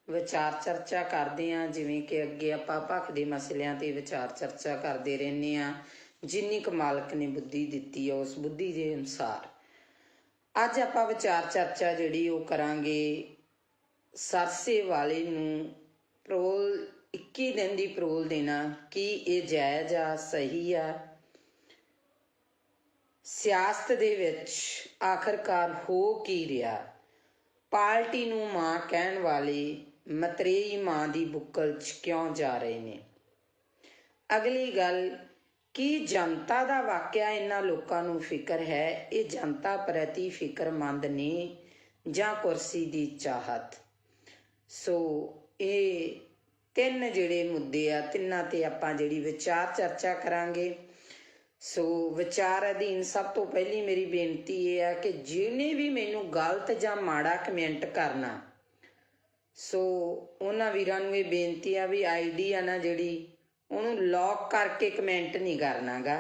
ਵਿਚਾਰ ਚਰਚਾ ਕਰਦੇ ਹਾਂ, ਜਿਵੇਂ ਕਿ ਅੱਗੇ ਆਪਾਂ ਭਖ ਦੇ ਮਸਲਿਆਂ ਤੇ ਵਿਚਾਰ ਚਰਚਾ ਕਰਦੇ ਰਹਿੰਦੇ ਹਾਂ, ਜਿੰਨੀ ਕੁ ਮਾਲਕ ਨੇ ਬੁੱਧੀ ਦਿੱਤੀ ਹੈ ਉਸ ਬੁੱਧੀ ਦੇ ਅਨੁਸਾਰ। ਅੱਜ ਆਪਾਂ ਵਿਚਾਰ ਚਰਚਾ ਜਿਹੜੀ ਉਹ ਕਰਾਂਗੇ ਸਰਸੇ ਵਾਲੇ ਨੂੰ ਪਰੋਲ 21 ਦਿਨ ਦੀ ਪਰੋਲ ਦੇਣਾ, ਕੀ ਇਹ ਜਾਇਜ਼ ਆ, ਸਹੀ ਆ? ਸਿਆਸਤ ਦੇ ਵਿੱਚ ਆਖਰਕਾਰ ਹੋ ਕੀ ਰਿਹਾ? ਪਾਰਟੀ ਨੂੰ ਮਾਂ ਕਹਿਣ ਵਾਲੇ ਮਤਰੇਈ ਮਾਂ ਦੀ ਬੁੱਕਲ 'ਚ ਕਿਉਂ ਜਾ ਰਹੇ ਨੇ? ਅਗਲੀ ਗੱਲ, ਕੀ ਜਨਤਾ ਦਾ ਵਾਕਿਆ ਇਹਨਾਂ ਲੋਕਾਂ ਨੂੰ ਫਿਕਰ ਹੈ? ਇਹ ਜਨਤਾ ਪ੍ਰਤੀ ਫਿਕਰਮੰਦ ਨੇ ਜਾਂ ਕੁਰਸੀ ਦੀ ਚਾਹਤ? ਸੋ ਇਹ 3 ਜਿਹੜੇ ਮੁੱਦੇ ਆ, ਤਿੰਨਾਂ ਤੇ ਆਪਾਂ ਜਿਹੜੀ ਵਿਚਾਰ ਚਰਚਾ ਕਰਾਂਗੇ। ਸੋ ਵਿਚਾਰ ਅਧੀਨ ਸਭ ਤੋਂ ਪਹਿਲੀ ਮੇਰੀ ਬੇਨਤੀ ਇਹ ਆ ਕਿ ਜਿਹਨੇ ਵੀ ਮੈਨੂੰ ਗਲਤ ਜਾਂ ਮਾੜਾ ਕਮੈਂਟ ਕਰਨਾ, ਸੋ ਉਹਨਾਂ ਵੀਰਾਂ ਨੂੰ ਇਹ ਬੇਨਤੀ ਆ ਵੀ ID ਆ ਨਾ ਜਿਹੜੀ, ਉਹਨੂੰ ਲੌਕ ਕਰਕੇ ਕਮੈਂਟ ਨਹੀਂ ਕਰਨਾ ਗਾ।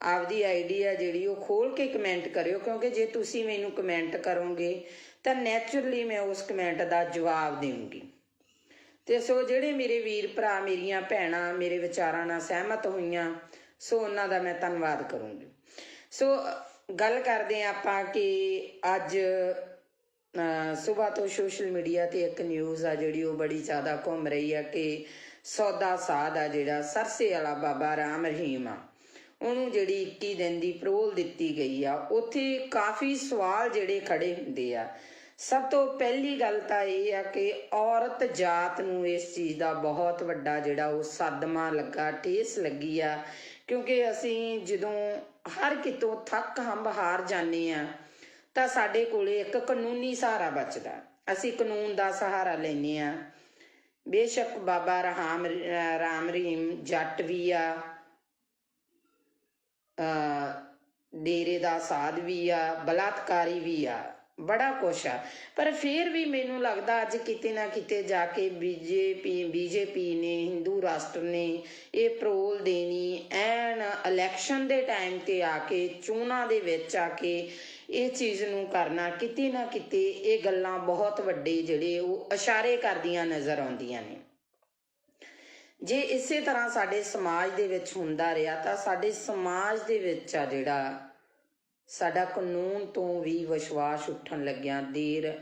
ਆਪਦੀ ID ਆ ਜਿਹੜੀ ਉਹ ਖੋਲ ਕੇ ਕਮੈਂਟ ਕਰਿਓ, ਕਿਉਂਕਿ ਜੇ ਤੁਸੀਂ ਮੈਨੂੰ ਕਮੈਂਟ ਕਰੋਗੇ ਤਾਂ ਨੈਚੁਰਲੀ ਮੈਂ ਉਸ ਕਮੈਂਟ ਦਾ ਜਵਾਬ ਦੇਵਾਂਗੀ। ਤੇ ਸੋ ਜਿਹੜੇ ਮੇਰੇ ਵੀਰ ਭਰਾ, ਮੇਰੀਆਂ ਭੈਣਾਂ ਮੇਰੇ ਵਿਚਾਰਾਂ ਨਾਲ ਸਹਿਮਤ ਹੋਈਆਂ, ਸੋ ਉਹਨਾਂ ਦਾ ਮੈਂ ਧੰਨਵਾਦ ਕਰੂੰਗੀ। ਸੋ ਗੱਲ ਕਰਦੇ ਹਾਂ ਆਪਾਂ ਕਿ ਅੱਜ ਸੁਬਾਹ ਤੋਂ ਸੋਸ਼ਲ ਮੀਡੀਆ 'ਤੇ ਇੱਕ ਨਿਊਜ਼ ਆ ਜਿਹੜੀ ਉਹ ਬੜੀ ਜ਼ਿਆਦਾ ਘੁੰਮ ਰਹੀ ਆ ਕਿ ਸੌਦਾ ਸਾਧ ਆ ਜਿਹੜਾ ਸਰਸੇ ਵਾਲਾ ਬਾਬਾ ਰਾਮ ਰਹੀਮ ਆ, ਉਹਨੂੰ ਜਿਹੜੀ 21 ਦਿਨ ਦੀ ਪਰੋਲ ਦਿੱਤੀ ਗਈ ਆ। ਉੱਥੇ ਕਾਫੀ ਸਵਾਲ ਜਿਹੜੇ ਖੜੇ ਹੁੰਦੇ ਆ। ਸਭ ਤੋਂ ਪਹਿਲੀ ਗੱਲ ਤਾਂ ਇਹ ਆ ਕਿ ਔਰਤ ਜਾਤ ਨੂੰ ਇਸ ਚੀਜ਼ ਦਾ ਬਹੁਤ ਵੱਡਾ ਜਿਹੜਾ ਉਹ ਸਦਮਾ ਲੱਗਾ, ਠੇਸ ਲੱਗੀ ਆ, ਕਿਉਂਕਿ ਅਸੀਂ ਜਦੋਂ ਹਰ ਕਿਤੋਂ ਥੱਕ ਹੰਬ ਹਾਰ ਜਾਂਦੇ ਆ ਤਾਂ ਸਾਡੇ ਕੋਲੇ ਇੱਕ ਕਾਨੂੰਨੀ ਸਹਾਰਾ ਬਚਦਾ, ਅਸੀਂ ਕਾਨੂੰਨ ਦਾ ਸਹਾਰਾ ਲੈਂਦੇ ਆ। ਬੇਸ਼ੱਕ ਬਾਬਾ ਰਾਮ ਰਹੀਮ ਜੱਟ ਵੀ ਆ, ਡੇਰੇ ਦਾ ਸਾਧ ਵੀ ਆ, ਬਲਾਤਕਾਰੀ ਵੀ ਆ, ਬੜਾ ਕੁਛ ਆ, ਪਰ ਫਿਰ ਵੀ ਮੈਨੂੰ ਲੱਗਦਾ ਅੱਜ ਕਿਤੇ ਨਾ ਕਿਤੇ ਜਾ ਕੇ ਬੀਜੇਪੀ ਨੇ, ਹਿੰਦੂ ਰਾਸ਼ਟਰ ਨੇ ਇਹ ਪਰੋਲ ਦੇਣੀ ਐਨ ਇਲੈਕਸ਼ਨ ਦੇ ਟਾਈਮ 'ਤੇ ਆ ਕੇ, ਚੋਣਾਂ ਦੇ ਵਿੱਚ ਆ ਕੇ ਇਹ ਚੀਜ਼ ਨੂੰ ਕਰਨਾ, ਕਿਤੇ ਨਾ ਕਿਤੇ ਇਹ ਗੱਲਾਂ ਬਹੁਤ ਵੱਡੇ ਜਿਹੜੇ ਉਹ ਇਸ਼ਾਰੇ ਕਰਦੀਆਂ ਨਜ਼ਰ ਆਉਂਦੀਆਂ ਨੇ। ਜੇ ਇਸੇ ਤਰ੍ਹਾਂ ਸਾਡੇ ਸਮਾਜ ਦੇ ਵਿੱਚ ਹੁੰਦਾ ਰਿਹਾ ਤਾਂ ਸਾਡੇ ਸਮਾਜ ਦੇ ਵਿੱਚ ਆ ਜਿਹੜਾ ਸਾਡਾ ਕਾਨੂੰਨ ਤੋਂ ਵੀ ਵਿਸ਼ਵਾਸ ਉੱਠਣ ਲੱਗਿਆ ਦੇਰ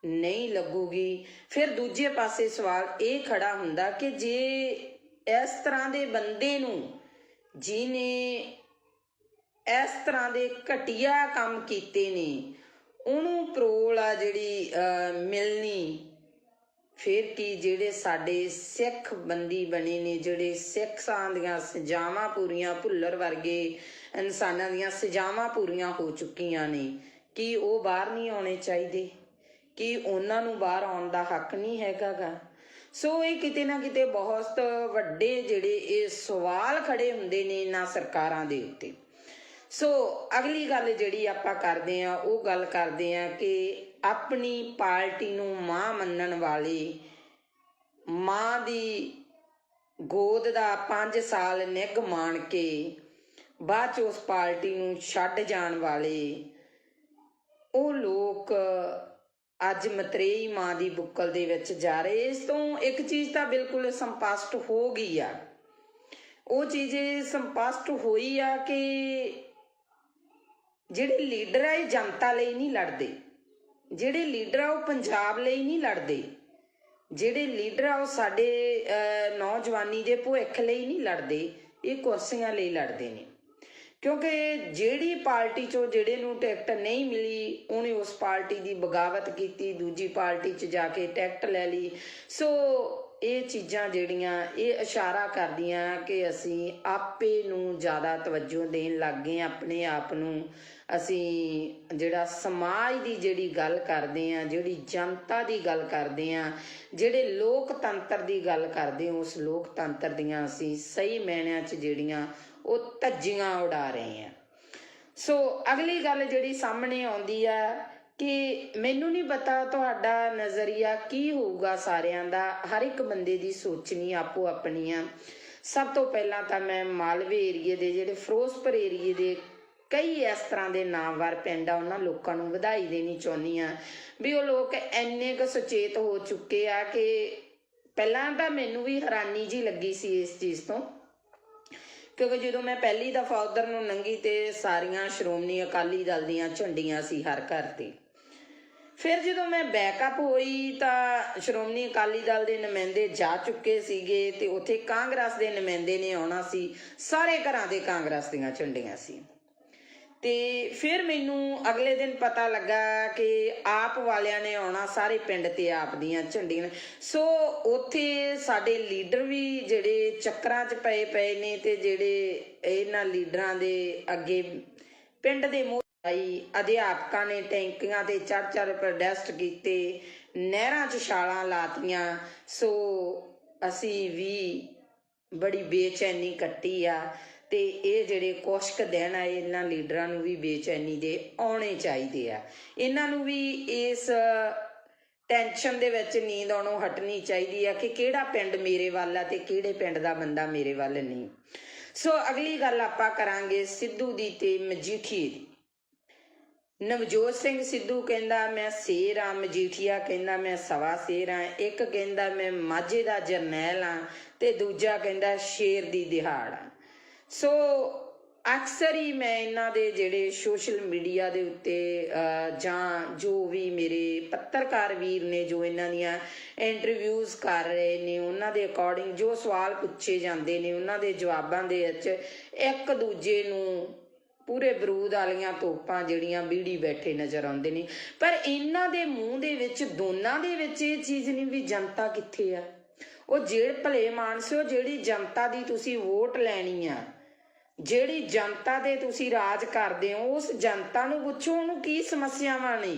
ਨਹੀਂ ਲੱਗੂਗੀ। ਫਿਰ ਦੂਜੇ ਪਾਸੇ ਸਵਾਲ ਇਹ ਖੜਾ ਹੁੰਦਾ ਕਿ ਜੇ ਇਸ ਤਰ੍ਹਾਂ ਦੇ ਬੰਦੇ ਨੂੰ, ਜਿਹਨੇ ਇਸ ਤਰ੍ਹਾਂ ਦੇ ਘਟੀਆ ਕੰਮ ਕੀਤੇ ਨੇ, ਉਹਨੂੰ ਪਰੋਲ ਆ ਜਿਹੜੀ ਮਿਲਣੀ, ਫਿਰ ਕੀ ਜਿਹੜੇ ਸਾਡੇ ਸਿੱਖ ਬੰਦੀ ਬਣੇ ਨੇ, ਜਿਹੜੇ ਸਿੱਖਾਂ ਦੀਆਂ ਸਜ਼ਾਵਾਂ ਪੂਰੀਆਂ, ਭੁੱਲਰ ਵਰਗੇ ਇਨਸਾਨਾਂ ਦੀਆਂ ਸਜ਼ਾਵਾਂ ਪੂਰੀਆਂ ਹੋ ਚੁੱਕੀਆਂ ਨੇ, ਕੀ ਉਹ ਬਾਹਰ ਨਹੀਂ ਆਉਣੇ ਚਾਹੀਦੇ? ਕੀ ਉਹਨਾਂ ਨੂੰ ਬਾਹਰ ਆਉਣ ਦਾ ਹੱਕ ਨਹੀਂ ਹੈਗਾ ਗਾ? ਸੋ ਇਹ ਕਿਤੇ ਨਾ ਕਿਤੇ ਬਹੁਤ ਵੱਡੇ ਜਿਹੜੇ ਇਹ ਸਵਾਲ ਖੜੇ ਹੁੰਦੇ ਨੇ ਇਹਨਾਂ ਸਰਕਾਰਾਂ ਦੇ ਉੱਤੇ। ਸੋ ਅਗਲੀ ਗੱਲ ਜਿਹੜੀ ਆਪਾਂ ਕਰਦੇ ਹਾਂ ਉਹ ਗੱਲ ਕਰਦੇ ਹਾਂ ਕਿ ਆਪਣੀ ਪਾਰਟੀ ਨੂੰ ਮਾਂ ਮੰਨਣ ਵਾਲੇ, ਮਾਂ ਦੀ ਗੋਦ ਦਾ 5 ਸਾਲ ਨਿੱਘ ਮਾਣ ਕੇ ਬਾਅਦ 'ਚ ਉਸ ਪਾਰਟੀ ਨੂੰ ਛੱਡ ਜਾਣ ਵਾਲੇ ਉਹ ਲੋਕ ਅੱਜ ਮਤਰੇਈ ਮਾਂ ਦੀ ਬੁੱਕਲ ਦੇ ਵਿੱਚ ਜਾ ਰਹੇ। ਇਸ ਤੋਂ ਇੱਕ ਚੀਜ਼ ਤਾਂ ਬਿਲਕੁਲ ਸੰਪਸ਼ਟ ਹੋ ਗਈ ਆ, ਉਹ ਚੀਜ਼ ਸੰਪਸ਼ਟ ਹੋਈ ਆ ਕਿ ਜਿਹੜੇ ਲੀਡਰ ਆ ਇਹ ਜਨਤਾ ਲਈ ਨਹੀਂ ਲੜਦੇ, ਜਿਹੜੇ ਲੀਡਰ ਆ ਉਹ ਪੰਜਾਬ ਲਈ ਨਹੀਂ ਲੜਦੇ, ਜਿਹੜੇ ਲੀਡਰ ਆ ਉਹ ਸਾਡੇ ਨੌਜਵਾਨੀ ਦੇ ਭਵਿੱਖ ਲਈ ਨਹੀਂ ਲੜਦੇ, ਇਹ ਕੁਰਸੀਆਂ ਲਈ ਲੜਦੇ ਨੇ। ਕਿਉਂਕਿ ਜਿਹੜੀ ਪਾਰਟੀ 'ਚੋਂ ਜਿਹੜੇ ਨੂੰ ਟਿਕਟ ਨਹੀਂ ਮਿਲੀ ਉਹਨੇ ਉਸ ਪਾਰਟੀ ਦੀ ਬਗਾਵਤ ਕੀਤੀ, ਦੂਜੀ ਪਾਰਟੀ 'ਚ ਜਾ ਕੇ ਟਿਕਟ ਲੈ ਲਈ। ਸੋ ਇਹ ਚੀਜ਼ਾਂ ਜਿਹੜੀਆਂ ਇਹ ਇਸ਼ਾਰਾ ਕਰਦੀਆਂ ਕਿ ਅਸੀਂ ਆਪੇ ਨੂੰ ਜ਼ਿਆਦਾ ਤਵੱਜੋ ਦੇਣ ਲੱਗ ਗਏ, ਆਪਣੇ ਆਪ ਨੂੰ ਅਸੀਂ ਜਿਹੜਾ ਸਮਾਜ ਦੀ ਜਿਹੜੀ ਗੱਲ ਕਰਦੇ ਹਾਂ, ਜਿਹੜੀ ਜਨਤਾ ਦੀ ਗੱਲ ਕਰਦੇ ਹਾਂ, ਜਿਹੜੇ ਲੋਕਤੰਤਰ ਦੀ ਗੱਲ ਕਰਦੇ ਹਾਂ, ਉਸ ਲੋਕਤੰਤਰ ਦੀਆਂ ਅਸੀਂ ਸਹੀ ਮਾਇਨਿਆਂ 'ਚ ਜਿਹੜੀਆਂ ਉਹ ਧੱਜੀਆਂ ਉਡਾ ਰਹੇ ਆ। ਸੋ ਅਗਲੀ ਗੱਲ ਜਿਹੜੀ ਸਾਹਮਣੇ ਆਉਂਦੀ ਆ ਕਿ ਮੈਨੂੰ ਨਹੀਂ ਪਤਾ ਤੁਹਾਡਾ ਨਜ਼ਰੀਆ ਕੀ ਹੋਊਗਾ, ਸਾਰਿਆਂ ਦਾ, ਹਰ ਇੱਕ ਬੰਦੇ ਦੀ ਸੋਚਣੀ ਆਪੋ ਆਪਣੀ ਆ। ਸਭ ਤੋਂ ਪਹਿਲਾਂ ਤਾਂ ਮੈਂ ਮਾਲਵੇ ਏਰੀਏ ਦੇ, ਜਿਹੜੇ ਫਿਰੋਜ਼ਪੁਰ ਏਰੀਏ ਦੇ ਕਈ ਇਸ ਤਰ੍ਹਾਂ ਦੇ ਨਾਮਵਰ ਪਿੰਡ ਆ, ਉਹਨਾਂ ਲੋਕਾਂ ਨੂੰ ਵਧਾਈ ਦੇਣੀ ਚਾਹੁੰਦੀ ਆ ਵੀ ਉਹ ਲੋਕ ਇੰਨੇ ਕੁ ਸੁਚੇਤ ਹੋ ਚੁੱਕੇ ਆ ਕਿ ਪਹਿਲਾਂ ਤਾਂ ਮੈਨੂੰ ਵੀ ਹੈਰਾਨੀ ਜੀ ਲੱਗੀ ਸੀ ਇਸ ਚੀਜ਼ ਤੋਂ, ਕਿਉਂਕਿ ਜਦੋਂ ਮੈਂ ਪਹਿਲੀ ਦਫਾ ਉਧਰ ਨੂੰ ਲੰਘੀ ਤੇ ਸਾਰੀਆਂ ਸ਼੍ਰੋਮਣੀ ਅਕਾਲੀ ਦਲ ਦੀਆਂ ਝੰਡੀਆਂ ਸੀ ਹਰ ਘਰ ਤੇ। ਫਿਰ ਜਦੋਂ ਮੈਂ ਬੈਕਅਪ ਹੋਈ ਤਾਂ ਸ਼੍ਰੋਮਣੀ ਅਕਾਲੀ ਦਲ ਦੇ ਨੁਮਾਇੰਦੇ ਜਾ ਚੁੱਕੇ ਸੀਗੇ ਤੇ ਉੱਥੇ ਕਾਂਗਰਸ ਦੇ ਨੁਮਾਇੰਦੇ ਨੇ ਆਉਣਾ ਸੀ, ਸਾਰੇ ਘਰਾਂ ਦੇ ਕਾਂਗਰਸ ਦੀਆਂ ਝੰਡੀਆਂ ਸੀ। ਤੇ ਫਿਰ ਮੈਨੂੰ ਅਗਲੇ ਦਿਨ ਪਤਾ ਲੱਗਾ ਕਿ ਆਪ ਵਾਲਿਆਂ ਨੇ ਆਉਣਾ, ਸਾਰੇ ਪਿੰਡ ਤੇ ਆਪ ਦੀਆਂ ਝੰਡੀਆਂ। ਸੋ ਉੱਥੇ ਸਾਡੇ ਲੀਡਰ ਵੀ ਜਿਹੜੇ ਚੱਕਰਾਂ 'ਚ ਪਏ ਨੇ ਤੇ ਜਿਹੜੇ ਇਹਨਾਂ ਲੀਡਰਾਂ ਦੇ ਅੱਗੇ ਪਿੰਡ ਦੇ ਅਧਿਆਪਕਾਂ ਨੇ ਟੈਂਕੀਆਂ ਤੇ ਚੜ੍ਹ ਪ੍ਰੋਟੈਸਟ ਕੀਤੇ, ਨਹਿਰਾਂ 'ਚ ਛਾਲਾਂ ਲਾਤੀਆਂ। ਸੋ ਅਸੀਂ ਵੀ ਬੜੀ ਬੇਚੈਨੀ ਕੱਟੀ ਆ ਤੇ ਇਹ ਜਿਹੜੇ ਕੁਛ ਕੁ ਦਿਨ ਆ ਇਹਨਾਂ ਲੀਡਰਾਂ ਨੂੰ ਵੀ ਬੇਚੈਨੀ ਦੇ ਆਉਣੇ ਚਾਹੀਦੇ ਆ, ਇਹਨਾਂ ਨੂੰ ਵੀ ਇਸ ਟੈਨਸ਼ਨ ਦੇ ਵਿੱਚ ਨੀਂਦ ਆਉਣੋਂ ਹਟਣੀ ਚਾਹੀਦੀ ਆ ਕਿ ਕਿਹੜਾ ਪਿੰਡ ਮੇਰੇ ਵੱਲ ਆ ਤੇ ਕਿਹੜੇ ਪਿੰਡ ਦਾ ਬੰਦਾ ਮੇਰੇ ਵੱਲ ਨਹੀਂ। ਸੋ ਅਗਲੀ ਗੱਲ ਆਪਾਂ ਕਰਾਂਗੇ ਸਿੱਧੂ ਦੀ ਤੇ ਮਜੀਠੀਏ ਦੀ। ਨਵਜੋਤ ਸਿੰਘ ਸਿੱਧੂ ਕਹਿੰਦਾ ਮੈਂ ਸ਼ੇਰ ਆ, ਮਜੀਠੀਆ ਕਹਿੰਦਾ ਮੈਂ ਸਵਾ ਸ਼ੇਰ ਆ, ਇੱਕ ਕਹਿੰਦਾ ਮੈਂ ਮਾਝੇ ਦਾ ਜਰਨੈਲ ਆ ਤੇ ਦੂਜਾ ਕਹਿੰਦਾ ਸ਼ੇਰ ਦੀ ਦਿਹਾੜ ਆ। ਸੋ ਅਕਸਰ ਹੀ ਮੈਂ ਇਹਨਾਂ ਦੇ ਜਿਹੜੇ ਸੋਸ਼ਲ ਮੀਡੀਆ ਦੇ ਉੱਤੇ ਜਾਂ ਜੋ ਵੀ ਮੇਰੇ ਪੱਤਰਕਾਰ ਵੀਰ ਨੇ ਜੋ ਇਹਨਾਂ ਦੀਆਂ ਇੰਟਰਵਿਊਜ਼ ਕਰ ਰਹੇ ਨੇ ਉਹਨਾਂ ਦੇ ਅਕੋਰਡਿੰਗ ਜੋ ਸਵਾਲ ਪੁੱਛੇ ਜਾਂਦੇ ਨੇ ਉਹਨਾਂ ਦੇ ਜਵਾਬਾਂ ਦੇ ਵਿੱਚ ਇੱਕ ਦੂਜੇ ਨੂੰ ਪੂਰੇ ਬਰੂਦ ਵਾਲੀਆਂ ਤੋਪਾਂ ਜਿਹੜੀਆਂ ਬੀੜੀ ਬੈਠੇ ਨਜ਼ਰ ਆਉਂਦੇ ਨੇ। ਪਰ ਇਹਨਾਂ ਦੇ ਮੂੰਹ ਦੇ ਵਿੱਚ ਦੋਨਾਂ ਦੇ ਵਿੱਚ ਇਹ ਚੀਜ਼ ਨਹੀਂ ਵੀ ਜਨਤਾ ਕਿੱਥੇ ਆ। ਉਹ ਜਿਹੜੇ ਭਲੇ ਮਾਨਸਿਓ, ਜਿਹੜੀ ਜਨਤਾ ਦੀ ਤੁਸੀਂ ਵੋਟ ਲੈਣੀ ਆ, ਜਿਹੜੀ ਜਨਤਾ ਦੇ ਤੁਸੀਂ ਰਾਜ ਕਰਦੇ ਹੋ, ਉਸ ਜਨਤਾ ਨੂੰ ਪੁੱਛੋ ਉਹਨੂੰ ਕੀ ਸਮੱਸਿਆਵਾਂ ਨੇ,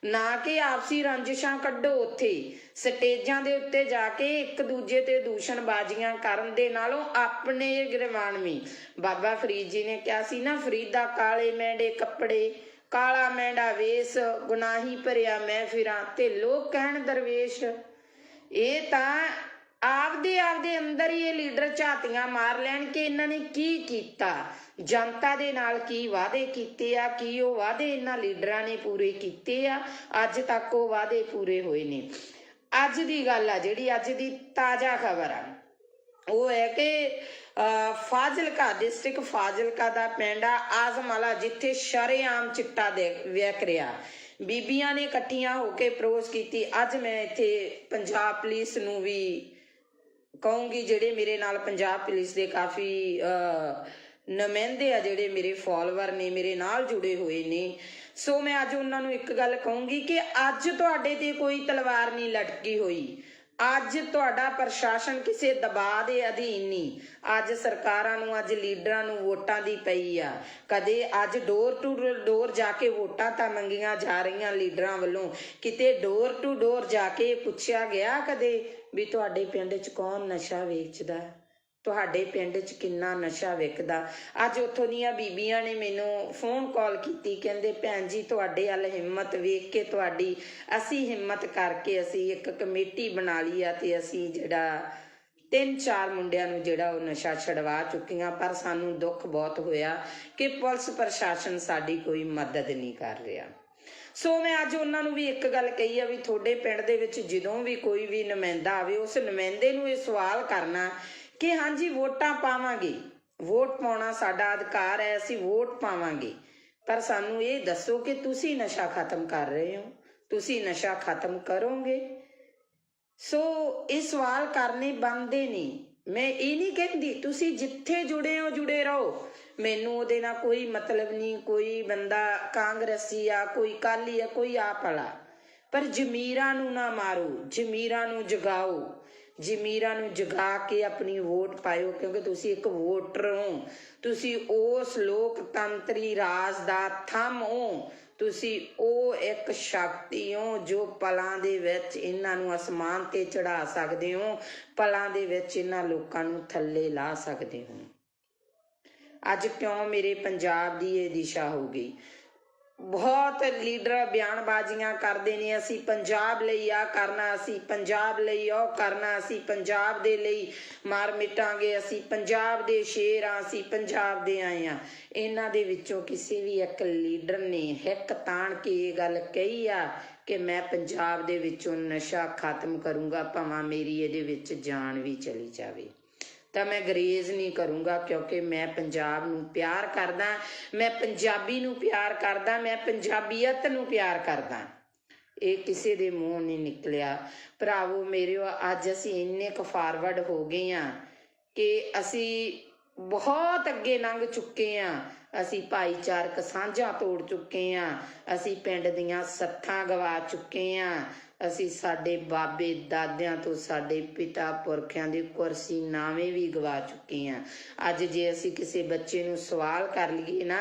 ਨਾ ਕਿ ਆਪਸੀ ਰੰਜਿਸ਼ਾਂ ਕੱਢੋ। ਉੱਥੇ ਸਟੇਜਾਂ ਦੇ ਉੱਤੇ ਜਾ ਕੇ ਇੱਕ ਦੂਜੇ ਤੇ ਦੂਸ਼ਣਬਾਜ਼ੀਆਂ ਕਰਨ ਦੇ ਨਾਲੋਂ ਆਪਣੇ ਗਿਰਵਾਨਵੀਂ, ਬਾਬਾ ਫਰੀਦ ਜੀ ਨੇ ਕਿਹਾ ਸੀ ਨਾ, ਫਰੀਦਾ ਕਾਲੇ ਮੈਂਡੇ ਕੱਪੜੇ, ਕਾਲਾ ਮੈਂਡਾ ਵੇਸ, ਗੁਨਾਹੀ ਭਰਿਆ ਮੈਂ ਫਿਰਾਂ ਤੇ ਲੋਕ ਕਹਿਣ ਦਰਵੇਸ਼। ਇਹ ਤਾਂ ਆਪਦੇ ਅੰਦਰ ਹੀ ਇਹ ਲੀਡਰ ਝਾਤੀਆਂ ਮਾਰ ਲੈਣ ਕਿ ਇਹਨਾਂ ਨੇ ਕੀ ਕੀਤਾ, ਜਨਤਾ ਦੇ ਨਾਲ ਕੀ ਵਾਅਦੇ ਕੀਤੇ ਆ, ਕੀ ਉਹ ਵਾਅਦੇ ਇਹਨਾਂ ਲੀਡਰਾਂ ਨੇ ਪੂਰੇ ਕੀਤੇ ਆ, ਅੱਜ ਤੱਕ ਉਹ ਵਾਅਦੇ ਪੂਰੇ ਹੋਏ ਨੇ। ਅੱਜ ਦੀ ਗੱਲ ਆ, ਜਿਹੜੀ ਅੱਜ ਦੀ ਤਾਜ਼ਾ ਖਬਰ ਆ ਉਹ ਹੈ ਕਿ ਫਾਜ਼ਿਲਕਾ ਡਿਸਟ੍ਰਿਕਟ ਫਾਜ਼ਿਲਕਾ ਦਾ ਪਿੰਡ ਆ ਆਜ਼ਮਾਲਾ, ਜਿੱਥੇ ਸ਼ਰੇਆਮ ਚਿੱਟਾ ਵਿਕ ਰਿਹਾ। ਬੀਬੀਆਂ ਨੇ ਇਕੱਠੀਆਂ ਹੋ ਕੇ ਪ੍ਰੋਸ ਕੀਤੀ। ਅੱਜ ਮੈਂ ਇੱਥੇ ਪੰਜਾਬ ਪੁਲਿਸ ਨੂੰ ਵੀ ਕਹੂੰਗੀ, ਜਿਹੜੇ ਮੇਰੇ ਨਾਲ ਪੰਜਾਬ ਪੁਲਿਸ ਦੇ ਕਾਫੀ ਨੁਮਾਇੰਦੇ ਆ, ਜਿਹੜੇ ਮੇਰੇ ਫੋਲੋਵਰ ਨੇ, ਮੇਰੇ ਨਾਲ ਜੁੜੇ ਹੋਏ ਨੇ, ਸੋ ਮੈਂ ਅੱਜ ਉਹਨਾਂ ਨੂੰ ਇੱਕ ਗੱਲ ਕਹੂੰਗੀ ਕਿ ਅੱਜ ਤੁਹਾਡੇ ਤੇ ਕੋਈ ਤਲਵਾਰ ਨਹੀਂ ਲਟਕੀ ਹੋਈ, ਅੱਜ ਤੁਹਾਡਾ ਪ੍ਰਸ਼ਾਸਨ ਕਿਸੇ ਦਬਾਅ ਦੇ ਅਧੀਨ ਨਹੀਂ। ਅੱਜ ਸਰਕਾਰਾਂ ਨੂੰ, ਅੱਜ ਲੀਡਰਾਂ ਨੂੰ ਵੋਟਾਂ ਦੀ ਪਈ ਆ। ਕਦੇ ਅੱਜ ਡੋਰ ਟੂ ਡੋਰ ਜਾ ਕੇ ਵੋਟਾਂ ਤਾਂ ਮੰਗੀਆਂ ਜਾ ਰਹੀਆਂ ਲੀਡਰਾਂ ਵੱਲੋਂ, ਕਿਤੇ ਡੋਰ ਟੂ ਡੋਰ ਜਾ ਕੇ ਪੁੱਛਿਆ ਗਿਆ ਕਦੇ ਵੀ ਤੁਹਾਡੇ ਪਿੰਡ 'ਚ ਕੌਣ ਨਸ਼ਾ ਵੇਚਦਾ, ਤੁਹਾਡੇ ਪਿੰਡ 'ਚ ਕਿੰਨਾ ਨਸ਼ਾ ਵਿਕਦਾ। ਅੱਜ ਉੱਥੋਂ ਦੀਆਂ ਬੀਬੀਆਂ ਨੇ ਮੈਨੂੰ ਫੋਨ ਕਾਲ ਕੀਤੀ, ਕਹਿੰਦੇ ਭੈਣ ਜੀ ਤੁਹਾਡੇ ਵੱਲ ਹਿੰਮਤ ਵੇਖ ਕੇ ਤੁਹਾਡੀ, ਅਸੀਂ ਹਿੰਮਤ ਕਰਕੇ ਅਸੀਂ ਇੱਕ ਕਮੇਟੀ ਬਣਾ ਲਈ ਆ ਤੇ ਅਸੀਂ ਜਿਹੜਾ 3-4 ਮੁੰਡਿਆਂ ਨੂੰ ਜਿਹੜਾ ਉਹ ਨਸ਼ਾ ਛਡਵਾ ਚੁੱਕੀਆਂ। ਪਰ ਸਾਨੂੰ ਦੁੱਖ ਬਹੁਤ ਹੋਇਆ ਕਿ ਪੁਲਿਸ ਪ੍ਰਸ਼ਾਸਨ ਸਾਡੀ ਕੋਈ ਮਦਦ ਨਹੀਂ ਕਰ ਰਿਹਾ। ਸੋ ਮੈਂ ਅੱਜ ਉਹਨਾਂ ਨੂੰ ਵੀ ਇੱਕ ਗੱਲ ਕਹੀ ਆ ਵੀ ਤੁਹਾਡੇ ਪਿੰਡ ਦੇ ਵਿੱਚ ਜਦੋਂ ਵੀ ਕੋਈ ਵੀ ਨੁਮਾਇੰਦਾ ਆਵੇ, ਉਸ ਨੁਮਾਇੰਦੇ ਨੂੰ ਇਹ ਸਵਾਲ ਕਰਨਾ ਕਿ ਹਾਂਜੀ ਵੋਟਾਂ ਪਾਵਾਂਗੇ, ਵੋਟ ਪਾਉਣਾ ਸਾਡਾ ਅਧਿਕਾਰ ਹੈ, ਅਸੀਂ ਵੋਟ ਪਾਵਾਂਗੇ, ਪਰ ਸਾਨੂੰ ਇਹ ਦੱਸੋ ਕਿ ਤੁਸੀਂ ਨਸ਼ਾ ਖਤਮ ਕਰ ਰਹੇ ਹੋ, ਤੁਸੀਂ ਨਸ਼ਾ ਖਤਮ ਕਰੋਗੇ। ਸੋ ਇਹ ਸਵਾਲ ਕਰਨੇ ਬਣਦੇ ਨਹੀਂ। ਮੈਂ ਇਹ ਨਹੀਂ ਕਹਿੰਦੀ ਤੁਸੀਂ ਜਿੱਥੇ ਜੁੜੇ ਹੋ ਜੁੜੇ ਰਹੋ, ਮੈਨੂੰ ਉਹਦੇ ਨਾਲ ਕੋਈ ਮਤਲਬ ਨਹੀਂ। ਕੋਈ ਬੰਦਾ ਕਾਂਗਰਸੀ ਆ, ਕੋਈ ਅਕਾਲੀ ਆ, ਕੋਈ ਆਪ ਵਾਲਾ, ਪਰ ਜ਼ਮੀਰਾਂ ਨੂੰ ਨਾ ਮਾਰੋ, ਜ਼ਮੀਰਾਂ ਨੂੰ ਜਗਾਓ, ਜ਼ਮੀਰਾਂ ਨੂੰ ਜਗਾ ਕੇ ਆਪਣੀ ਵੋਟ ਪਾਇਓ, ਕਿਉਂਕਿ ਤੁਸੀਂ ਇੱਕ ਵੋਟਰ ਹੋ, ਤੁਸੀਂ ਉਸ ਲੋਕਤੰਤਰੀ ਰਾਜ ਦਾ ਥੰਮ ਹੋ, ਤੁਸੀਂ ਉਹ ਇੱਕ ਸ਼ਕਤੀ ਹੋ ਜੋ ਪਲਾਂ ਦੇ ਵਿੱਚ ਇਹਨਾਂ ਨੂੰ ਅਸਮਾਨ ਤੇ ਚੜਾ ਸਕਦੇ ਹੋ, ਪਲਾਂ ਦੇ ਵਿੱਚ ਇਹਨਾਂ ਲੋਕਾਂ ਨੂੰ ਥੱਲੇ ਲਾ ਸਕਦੇ ਹੋ। ਅੱਜ ਕਿਉਂ ਮੇਰੇ ਪੰਜਾਬ ਦੀ ਇਹ ਦਿਸ਼ਾ ਹੋ ਗਈ? ਬਹੁਤ ਲੀਡਰ ਬਿਆਨਬਾਜ਼ੀਆਂ ਕਰਦੇ ਨੇ, ਅਸੀਂ ਪੰਜਾਬ ਲਈ ਆ ਕਰਨਾ, ਅਸੀਂ ਪੰਜਾਬ ਲਈ ਉਹ ਕਰਨਾ, ਅਸੀਂ ਪੰਜਾਬ ਦੇ ਲਈ ਮਾਰ ਮਿਟਾਂਗੇ, ਅਸੀਂ ਪੰਜਾਬ ਦੇ ਸ਼ੇਰ ਆ, ਅਸੀਂ ਪੰਜਾਬ ਦੇ ਆਏ ਆ। ਇਹਨਾਂ ਦੇ ਵਿੱਚੋਂ ਕਿਸੇ ਵੀ ਇੱਕ ਲੀਡਰ ਨੇ ਹਿੱਕ ਤਾਣ ਕੇ ਇਹ ਗੱਲ ਕਹੀ ਆ ਕਿ ਮੈਂ ਪੰਜਾਬ ਦੇ ਵਿੱਚੋਂ ਨਸ਼ਾ ਖਤਮ ਕਰੂੰਗਾ, ਭਾਵੇਂ ਮੇਰੀ ਇਹਦੇ ਵਿੱਚ ਜਾਨ ਵੀ ਚਲੀ ਜਾਵੇ, ਤਾਂ ਮੈਂ ਗਰੇਜ਼ ਨਹੀਂ ਕਰੂੰਗਾ, ਕਿਉਂਕਿ ਮੈਂ ਪੰਜਾਬ ਨੂੰ ਪਿਆਰ ਕਰਦਾ, ਮੈਂ ਪੰਜਾਬੀ ਨੂੰ ਪਿਆਰ ਕਰਦਾ, ਮੈਂ ਪੰਜਾਬੀਅਤ ਨੂੰ ਪਿਆਰ ਕਰਦਾ। ਇਹ ਕਿਸੇ ਦੇ ਮੂੰਹ ਨਹੀਂ ਨਿਕਲਿਆ। ਭਰਾਵੋ ਮੇਰਿਓ, ਅੱਜ ਅਸੀਂ ਇੰਨੇ ਕੁ ਫਾਰਵਰਡ ਹੋ ਗਏ ਹਾਂ ਕਿ ਅਸੀਂ ਬਹੁਤ ਅੱਗੇ ਲੰਘ ਚੁੱਕੇ ਹਾਂ। ਅਸੀਂ ਭਾਈਚਾਰਕ ਸਾਂਝਾਂ ਤੋੜ ਚੁੱਕੇ ਹਾਂ, ਅਸੀਂ ਪਿੰਡ ਦੀਆਂ ਸੱਥਾਂ ਗਵਾ ਚੁੱਕੇ ਹਾਂ, ਅਸੀਂ ਸਾਡੇ ਬਾਬੇ ਦਾਦਿਆਂ ਤੋਂ, ਸਾਡੇ ਪਿਤਾ ਪੁਰਖਿਆਂ ਦੀ ਕੁਰਸੀ ਨਾਵੇਂ ਵੀ ਗਵਾ ਚੁੱਕੇ ਹਾਂ। ਅੱਜ ਜੇ ਅਸੀਂ ਕਿਸੇ ਬੱਚੇ ਨੂੰ ਸਵਾਲ ਕਰ ਲਈਏ ਨਾ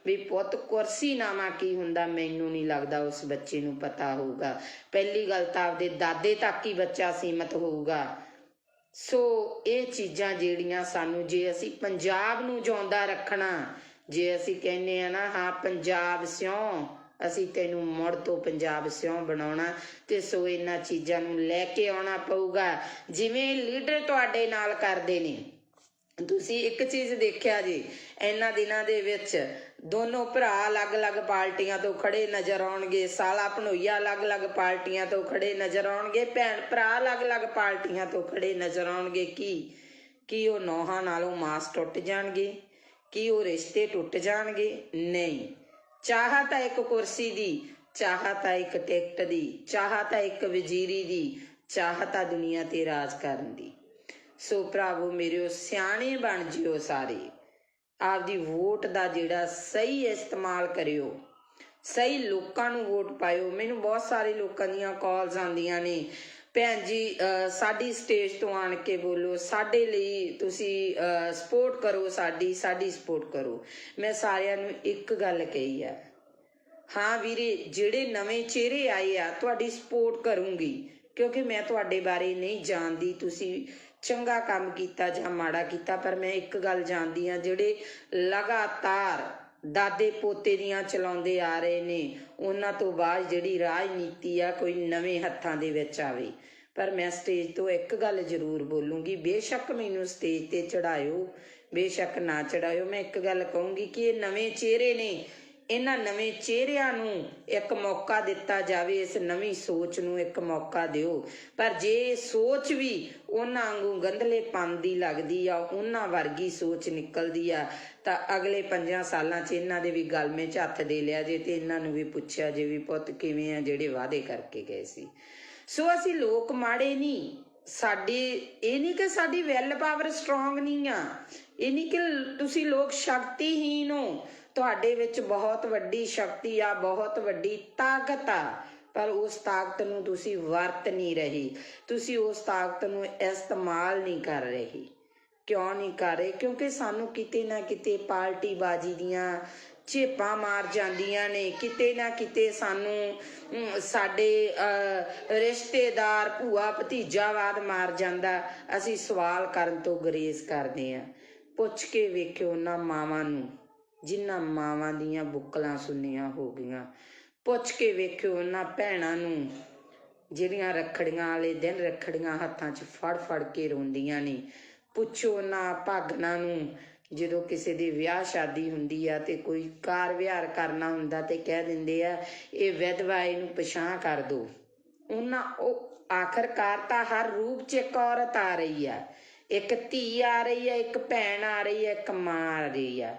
ਵੀ ਪੁੱਤ ਕੁਰਸੀ ਨਾਮਾ ਕੀ ਹੁੰਦਾ, ਮੈਨੂੰ ਨਹੀਂ ਲੱਗਦਾ ਉਸ ਬੱਚੇ ਨੂੰ ਪਤਾ ਹੋਊਗਾ। ਪਹਿਲੀ ਗੱਲ ਤਾਂ ਆਪਦੇ ਦਾਦੇ ਤੱਕ ਹੀ ਬੱਚਾ ਸੀਮਤ ਹੋਊਗਾ। ਸੋ ਇਹ ਚੀਜ਼ਾਂ ਜਿਹੜੀਆਂ ਸਾਨੂੰ, ਜੇ ਅਸੀਂ ਪੰਜਾਬ ਨੂੰ ਜਿਉਂਦਾ ਰੱਖਣਾ, ਜੇ ਅਸੀਂ ਕਹਿੰਦੇ ਆ ਨਾ ਹਾਂ ਪੰਜਾਬ ਸਿਉਂ, ਅਸੀਂ ਤੈਨੂੰ ਮੁੜ ਤੋਂ ਪੰਜਾਬ ਸਿਉਂ ਬਣਾਉਣਾ, ਤੇ ਸੋ ਇਹਨਾਂ ਚੀਜ਼ਾਂ ਨੂੰ ਲੈ ਕੇ ਆਉਣਾ ਪਊਗਾ ਜਿਵੇਂ ਲੀਡਰ ਤੁਹਾਡੇ ਨਾਲ ਕਰਦੇ ਨੇ। ਤੁਸੀਂ ਇੱਕ ਚੀਜ਼ ਦੇਖਿਆ ਜੀ, ਇਹਨਾਂ ਦਿਨਾਂ ਦੇ ਵਿੱਚ ਦੋਨੋਂ ਭਰਾ ਅਲੱਗ-ਅਲੱਗ ਪਾਰਟੀਆਂ ਤੋਂ ਖੜੇ ਨਜ਼ਰ ਆਉਣਗੇ, ਸਾਲਾ ਭਣੋਈਆ ਅਲੱਗ-ਅਲੱਗ ਪਾਰਟੀਆਂ ਤੋਂ ਖੜੇ ਨਜ਼ਰ ਆਉਣਗੇ, ਭੈਣ ਭਰਾ ਅਲੱਗ-ਅਲੱਗ ਪਾਰਟੀਆਂ ਤੋਂ ਖੜੇ ਨਜ਼ਰ ਆਉਣਗੇ। ਕੀ ਉਹ ਨੌਹਾਂ ਨਾਲੋਂ ਮਾਸ ਟੁੱਟ ਜਾਣਗੇ? ਕੀ ਉਹ ਰਿਸ਼ਤੇ ਟੁੱਟ ਜਾਣਗੇ? ਨਹੀਂ। ਚਾਹ ਤਾਂ ਇੱਕ ਕੁਰਸੀ ਦੀ, ਚਾਹ ਤਾਂ ਇੱਕ ਟਿਕਟ ਦੀ, ਚਾਹ ਤਾਂ ਇੱਕ ਵਜ਼ੀਰੀ ਦੀ, ਚਾਹ ਤਾਂ ਦੁਨੀਆ ਤੇ ਰਾਜ ਕਰਨ ਦੀ। ਸੋ ਭਰਾਵੋ ਮੇਰਿਓ, ਸਿਆਣੇ ਬਣ ਜਿਓ ਸਾਰੇ, ਆਪਦੀ ਵੋਟ ਦਾ ਜਿਹੜਾ ਸਹੀ ਇਸਤੇਮਾਲ ਕਰਿਓ, ਸਹੀ ਲੋਕਾਂ ਨੂੰ ਵੋਟ ਪਾਇਓ। ਮੈਨੂੰ ਬਹੁਤ ਸਾਰੇ ਲੋਕਾਂ ਦੀਆਂ ਕਾਲਸ ਆਉਂਦੀਆਂ ਨੇ, ਭੈਣ ਜੀ ਸਾਡੀ ਸਟੇਜ ਤੋਂ ਆਣ ਕੇ ਬੋਲੋ, ਸਾਡੇ ਲਈ ਤੁਸੀਂ ਸਪੋਰਟ ਕਰੋ, ਸਾਡੀ ਸਪੋਰਟ ਕਰੋ। ਮੈਂ ਸਾਰਿਆਂ ਨੂੰ ਇੱਕ ਗੱਲ ਕਹੀ ਆ, ਹਾਂ ਵੀਰੇ ਜਿਹੜੇ ਨਵੇਂ ਚਿਹਰੇ ਆਏ ਆ ਤੁਹਾਡੀ ਸਪੋਰਟ ਕਰੂੰਗੀ, ਕਿਉਂਕਿ ਮੈਂ ਤੁਹਾਡੇ ਬਾਰੇ ਨਹੀਂ ਜਾਣਦੀ ਤੁਸੀਂ ਚੰਗਾ ਕੰਮ ਕੀਤਾ ਜਾਂ ਮਾੜਾ ਕੀਤਾ, ਪਰ ਮੈਂ ਇੱਕ ਗੱਲ ਜਾਣਦੀ ਹਾਂ, ਜਿਹੜੇ ਲਗਾਤਾਰ ਦਾਦੇ ਪੋਤੇ ਦੀਆਂ ਚਲਾਉਂਦੇ ਆ ਰਹੇ ਨੇ, ਉਹਨਾਂ ਤੋਂ ਬਾਅਦ ਜਿਹੜੀ ਰਾਜਨੀਤੀ ਆ ਕੋਈ ਨਵੇਂ ਹੱਥਾਂ ਦੇ ਵਿੱਚ ਆਵੇ। ਪਰ ਮੈਂ ਸਟੇਜ ਤੋਂ ਇੱਕ ਗੱਲ ਜ਼ਰੂਰ ਬੋਲੂੰਗੀ, ਬੇਸ਼ੱਕ ਮੈਨੂੰ ਸਟੇਜ ਤੇ ਚੜਾਇਓ, ਬੇਸ਼ੱਕ ਨਾ ਚੜਾਇਓ, ਮੈਂ ਇੱਕ ਗੱਲ ਕਹੂੰਗੀ ਕਿ ਇਹ ਨਵੇਂ ਚਿਹਰੇ ਨੇ, ਇਹਨਾਂ ਨਵੇਂ ਚਿਹਰਿਆਂ ਨੂੰ ਇੱਕ ਮੌਕਾ ਦਿੱਤਾ ਜਾਵੇ, ਇਸ ਨਵੀਂ ਸੋਚ ਨੂੰ ਇੱਕ ਮੌਕਾ ਦਿਓ। ਪਰ ਜੇ ਸੋਚ ਵੀ ਉਹਨਾਂ ਵਾਂਗੂ ਗੰਧਲੇ ਪਨ ਦੀ ਲੱਗਦੀ ਆ, ਉਹਨਾਂ ਵਰਗੀ ਸੋਚ ਨਿਕਲਦੀ ਆ, ਤਾਂ ਅਗਲੇ 5 ਸਾਲਾਂ 'ਚ ਇਹਨਾਂ ਦੇ ਵੀ ਗਲਮੇ 'ਚ ਹੱਥ ਦੇ ਲਿਆ ਜੇ, ਤੇ ਇਹਨਾਂ ਨੂੰ ਵੀ ਪੁੱਛਿਆ ਜੇ ਵੀ ਪੁੱਤ ਕਿਵੇਂ ਆ ਜਿਹੜੇ ਵਾਅਦੇ ਕਰਕੇ ਗਏ ਸੀ। ਸੋ ਅਸੀਂ ਲੋਕ ਮਾੜੇ ਨਹੀਂ, ਸਾਡੀ ਇਹ ਨਹੀਂ ਕਿ ਸਾਡੀ ਵੈਲ ਪਾਵਰ ਸਟਰੋਂਗ ਨਹੀਂ ਆ, ਇਹ ਨਹੀਂ ਕਿ ਤੁਸੀਂ ਲੋਕ ਸ਼ਕਤੀਹੀਨ ਹੋ, ਤੁਹਾਡੇ ਵਿੱਚ ਬਹੁਤ ਵੱਡੀ ਸ਼ਕਤੀ ਆ, ਬਹੁਤ ਵੱਡੀ ਤਾਕਤ ਆ। ਪਰ ਉਸ ਤਾਕਤ ਨੂੰ ਤੁਸੀਂ ਵਰਤ ਨਹੀਂ ਰਹੇ, ਤੁਸੀਂ ਉਸ ਤਾਕਤ ਨੂੰ ਇਸਤੇਮਾਲ ਨਹੀਂ ਕਰ ਰਹੇ। ਕਿਉਂ ਨਹੀਂ ਕਰ ਰਹੇ? ਕਿਉਂਕਿ ਸਾਨੂੰ ਕਿਤੇ ਨਾ ਕਿਤੇ ਪਾਰਟੀਬਾਜ਼ੀ ਦੀਆਂ ਝੇਪਾਂ ਮਾਰ ਜਾਂਦੀਆਂ ਨੇ, ਕਿਤੇ ਨਾ ਕਿਤੇ ਸਾਨੂੰ ਸਾਡੇ ਰਿਸ਼ਤੇਦਾਰ ਭੂਆ ਭਤੀਜਾਵਾਦ ਮਾਰ ਜਾਂਦਾ। ਅਸੀਂ ਸਵਾਲ ਕਰਨ ਤੋਂ ਗੁਰੇਜ਼ ਕਰਦੇ ਹਾਂ। ਪੁੱਛ ਕੇ ਵੇਖਿਓ ਉਹਨਾਂ ਮਾਵਾਂ ਨੂੰ ਜਿਨ੍ਹਾਂ ਮਾਵਾਂ ਦੀਆਂ ਬੁੱਕਲਾਂ ਸੁੰਨੀਆਂ ਹੋ ਗਈਆਂ। ਪੁੱਛ ਕੇ ਵੇਖਿਓ ਉਹਨਾਂ ਭੈਣਾਂ ਨੂੰ ਜਿਹੜੀਆਂ ਰੱਖੜੀਆਂ ਵਾਲੇ ਦਿਨ ਰੱਖੜੀਆਂ ਹੱਥਾਂ 'ਚ ਫੜ ਫੜ ਕੇ ਰੋਂਦੀਆਂ ਨੇ। ਪੁੱਛੋ ਉਹਨਾਂ ਭਾਗਨਾਂ ਨੂੰ ਜਦੋਂ ਕਿਸੇ ਦੀ ਵਿਆਹ ਸ਼ਾਦੀ ਹੁੰਦੀ ਆ ਤੇ ਕੋਈ ਕਾਰ ਵਿਹਾਰ ਕਰਨਾ ਹੁੰਦਾ ਤੇ ਕਹਿ ਦਿੰਦੇ ਆ ਇਹ ਵਿਧਵਾ, ਇਹਨੂੰ ਪਛਾਣ ਕਰ ਦਿਓ। ਉਹ ਆਖਰਕਾਰ ਤਾਂ ਹਰ ਰੂਪ 'ਚ ਇੱਕ ਔਰਤ ਆ ਰਹੀ ਆ, ਇੱਕ ਧੀ ਆ ਰਹੀ ਆ, ਇੱਕ ਭੈਣ ਆ ਰਹੀ ਆ, ਇੱਕ ਮਾਂ ਆ ਰਹੀ ਆ।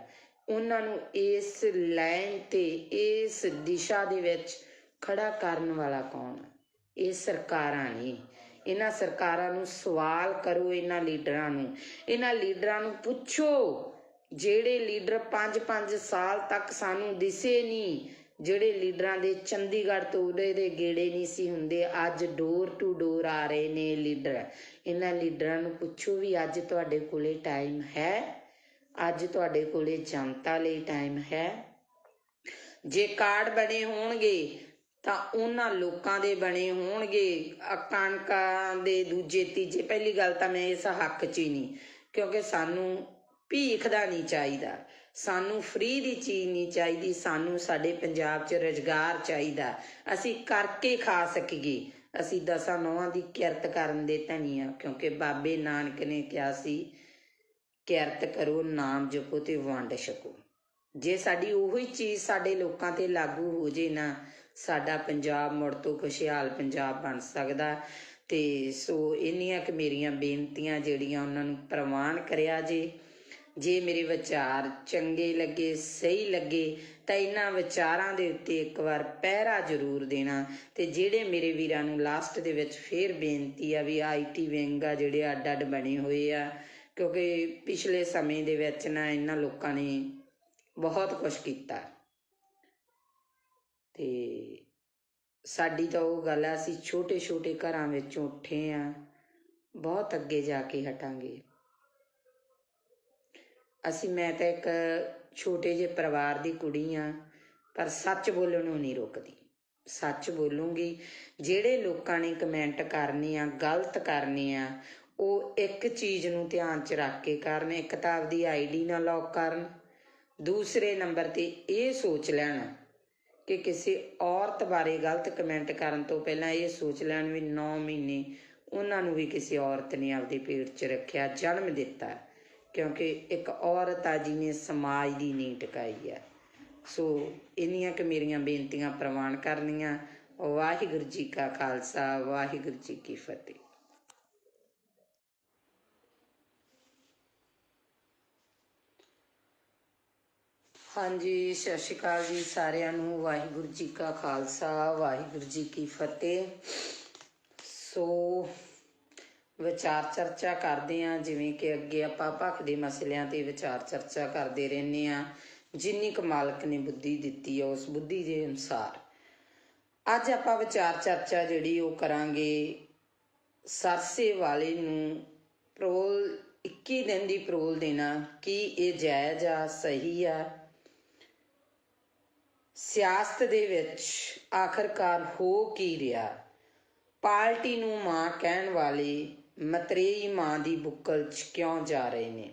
ਉਹਨਾਂ ਨੂੰ ਇਸ ਲਾਈਨ ਤੇ ਇਸ ਦਿਸ਼ਾ ਦੇ ਵਿੱਚ ਖੜਾ ਕਰਨ ਵਾਲਾ ਕੌਣ? ਇਹ ਸਰਕਾਰਾਂ ਨੇ। ਇਹਨਾਂ ਸਰਕਾਰਾਂ ਨੂੰ ਸਵਾਲ ਕਰੋ, ਇਹਨਾਂ ਲੀਡਰਾਂ ਨੂੰ ਪੁੱਛੋ ਜਿਹੜੇ ਲੀਡਰ 5-5 ਸਾਲ ਤੱਕ ਸਾਨੂੰ ਦਿਸੇ ਨਹੀਂ, ਜਿਹੜੇ ਲੀਡਰਾਂ ਦੇ ਚੰਡੀਗੜ੍ਹ ਤੋਂ ਉਰੇ ਦੇ ਗੇੜੇ ਨਹੀਂ ਸੀ ਹੁੰਦੇ, ਅੱਜ ਡੋਰ ਟੂ ਡੋਰ ਆ ਰਹੇ ਨੇ ਲੀਡਰ। ਇਹਨਾਂ ਲੀਡਰਾਂ ਨੂੰ ਪੁੱਛੋ ਵੀ ਅੱਜ ਤੁਹਾਡੇ ਕੋਲੇ ਟਾਈਮ ਹੈ? ਅੱਜ ਤੁਹਾਡੇ ਕੋਲੇ ਜਨਤਾ ਲਈ ਟਾਈਮ ਹੈ? ਜੇ ਕਾਰਡ ਬਣੇ ਹੋਣਗੇ ਤਾਂ ਉਹਨਾਂ ਲੋਕਾਂ ਦੇ ਬਣੇ ਹੋਣਗੇ ਕਣਕਾਂ ਦੇ ਦੂਜੇ ਤੀਜੇ। ਪਹਿਲੀ ਗੱਲ ਤਾਂ ਮੈਂ ਇਸ ਹੱਕ 'ਚ ਹੀ ਨਹੀਂ, ਕਿਉਂਕਿ ਸਾਨੂੰ ਭੀਖ ਦਾ ਨਹੀਂ ਚਾਹੀਦਾ, ਸਾਨੂੰ ਫ੍ਰੀ ਦੀ ਚੀਜ਼ ਨਹੀਂ ਚਾਹੀਦੀ। ਸਾਨੂੰ ਸਾਡੇ ਪੰਜਾਬ 'ਚ ਰੁਜ਼ਗਾਰ ਚਾਹੀਦਾ, ਅਸੀਂ ਕਰਕੇ ਖਾ ਸਕੀਏ। ਅਸੀਂ 10 ਨੌਹਾਂ ਦੀ ਕਿਰਤ ਕਰਨ ਦੇ ਧਨੀ ਆ, ਕਿਉਂਕਿ ਬਾਬੇ ਨਾਨਕ ਨੇ ਕਿਹਾ ਸੀ ਕਿਰਤ ਕਰੋ, ਨਾਮ ਜਪੋ ਤੇ ਵੰਡ ਛਕੋ। ਜੇ ਸਾਡੀ ਉਹੀ ਚੀਜ਼ ਸਾਡੇ ਲੋਕਾਂ ਤੇ ਲਾਗੂ ਹੋ ਜੇ ਨਾ, ਸਾਡਾ ਪੰਜਾਬ ਮੁੜ ਤੋਂ ਖੁਸ਼ਹਾਲ ਪੰਜਾਬ ਬਣ ਸਕਦਾ। ਤੇ ਸੋ ਇੰਨੀਆਂ ਕੁ ਮੇਰੀਆਂ ਬੇਨਤੀਆਂ ਜਿਹੜੀਆਂ ਉਹਨਾਂ ਨੂੰ ਪ੍ਰਵਾਨ ਕਰਿਆ ਜੇ ਮੇਰੇ ਵਿਚਾਰ ਚੰਗੇ ਲੱਗੇ, ਸਹੀ ਲੱਗੇ ਤਾਂ ਇਹਨਾਂ ਵਿਚਾਰਾਂ ਦੇ ਉੱਤੇ ਇੱਕ ਵਾਰ ਪਹਿਰਾ ਜ਼ਰੂਰ ਦੇਣਾ। ਤੇ ਜਿਹੜੇ ਮੇਰੇ ਵੀਰਾਂ ਨੂੰ ਲਾਸਟ ਦੇ ਵਿੱਚ ਫੇਰ ਬੇਨਤੀ ਆ ਵੀ IT ਵਿੰਗ ਆ ਜਿਹੜੇ ਅੱਡ ਅੱਡ ਬਣੇ ਹੋਏ ਆ, ਕਿਉਂਕਿ ਪਿਛਲੇ ਸਮੇਂ ਦੇ ਵਿੱਚ ਨਾ ਇਹਨਾਂ ਲੋਕਾਂ ਨੇ ਬਹੁਤ ਕੁਛ ਕੀਤਾ ਤੇ ਸਾਡੀ ਤਾਂ ਉਹ ਗੱਲ ਆ, ਅਸੀਂ ਛੋਟੇ ਛੋਟੇ ਘਰਾਂ ਵਿੱਚੋਂ ਉੱਠੇ ਆ, ਬਹੁਤ ਅੱਗੇ ਜਾ ਕੇ ਹਟਾਂਗੇ ਅਸੀਂ। ਮੈਂ ਤਾਂ ਇੱਕ ਛੋਟੇ ਜਿਹੇ ਪਰਿਵਾਰ ਦੀ ਕੁੜੀ ਆ, ਪਰ ਸੱਚ ਬੋਲਣ ਨੂੰ ਨਹੀਂ ਰੁਕਦੀ। ਸੱਚ ਬੋਲੂੰਗੀ। ਜਿਹੜੇ ਲੋਕਾਂ ਨੇ ਕਮੈਂਟ ਕਰਨੇ ਆ, ਗਲਤ ਕਰਨੇ ਆ, ਉਹ ਇੱਕ ਚੀਜ਼ ਨੂੰ ਧਿਆਨ 'ਚ ਰੱਖ ਕੇ ਕਰਨ। ਇੱਕ ਤਾਂ ਆਪਦੀ ID ਨਾ ਲੌਕ ਕਰਨ, ਦੂਸਰੇ ਨੰਬਰ 'ਤੇ ਇਹ ਸੋਚ ਲੈਣ ਕਿ ਕਿਸੇ ਔਰਤ ਬਾਰੇ ਗਲਤ ਕਮੈਂਟ ਕਰਨ ਤੋਂ ਪਹਿਲਾਂ ਇਹ ਸੋਚ ਲੈਣ ਵੀ 9 ਮਹੀਨੇ ਉਹਨਾਂ ਨੂੰ ਵੀ ਕਿਸੇ ਔਰਤ ਨੇ ਆਪਦੇ ਪੇਟ 'ਚ ਰੱਖਿਆ, ਜਨਮ ਦਿੱਤਾ, ਕਿਉਂਕਿ ਇੱਕ ਔਰਤ ਆ ਜਿਹਨੇ ਸਮਾਜ ਦੀ ਨੀਂਹ ਟਿਕਾਈ ਆ। ਸੋ ਇੰਨੀਆਂ ਕੁ ਮੇਰੀਆਂ ਬੇਨਤੀਆਂ ਪ੍ਰਵਾਨ ਕਰਨੀਆਂ। ਵਾਹਿਗੁਰੂ ਜੀ ਕਾ ਖਾਲਸਾ, ਵਾਹਿਗੁਰੂ ਜੀ ਕੀ ਫਤਿਹ। ਹਾਂਜੀ, ਸਤਿ ਸ਼੍ਰੀ ਅਕਾਲ ਜੀ ਸਾਰਿਆਂ ਨੂੰ। ਵਾਹਿਗੁਰੂ ਜੀ ਕਾ ਖਾਲਸਾ, ਵਾਹਿਗੁਰੂ ਜੀ ਕੀ ਫਤਿਹ। ਸੋ ਵਿਚਾਰ ਚਰਚਾ ਕਰਦੇ ਹਾਂ, ਜਿਵੇਂ ਕਿ ਅੱਗੇ ਆਪਾਂ ਭਖ ਦੇ ਮਸਲਿਆਂ ਤੇ ਵਿਚਾਰ ਚਰਚਾ ਕਰਦੇ ਰਹਿੰਦੇ ਹਾਂ। ਜਿੰਨੀ ਕੁ ਮਾਲਕ ਨੇ ਬੁੱਧੀ ਦਿੱਤੀ ਹੈ ਉਸ ਬੁੱਧੀ ਦੇ ਅਨੁਸਾਰ ਅੱਜ ਆਪਾਂ ਵਿਚਾਰ ਚਰਚਾ ਜਿਹੜੀ ਉਹ ਕਰਾਂਗੇ ਸਰਸੇ ਵਾਲੇ ਨੂੰ ਪਰੋਲ 21 ਦਿਨ ਦੀ ਪਰੋਲ ਦੇਣਾ, ਕੀ ਇਹ ਜਾਇਜ਼ ਆ, ਸਹੀ ਆ? ਸਿਆਸਤ ਦੇ ਵਿੱਚ ਆਖਰਕਾਰ ਹੋ ਕੀ ਰਿਹਾ? ਪਾਰਟੀ ਨੂੰ ਮਾਂ ਕਹਿਣ ਵਾਲੇ ਮਤਰੇਈ ਮਾਂ ਦੀ ਬੁੱਕਲ 'ਚ ਕਿਉਂ ਜਾ ਰਹੇ ਨੇ?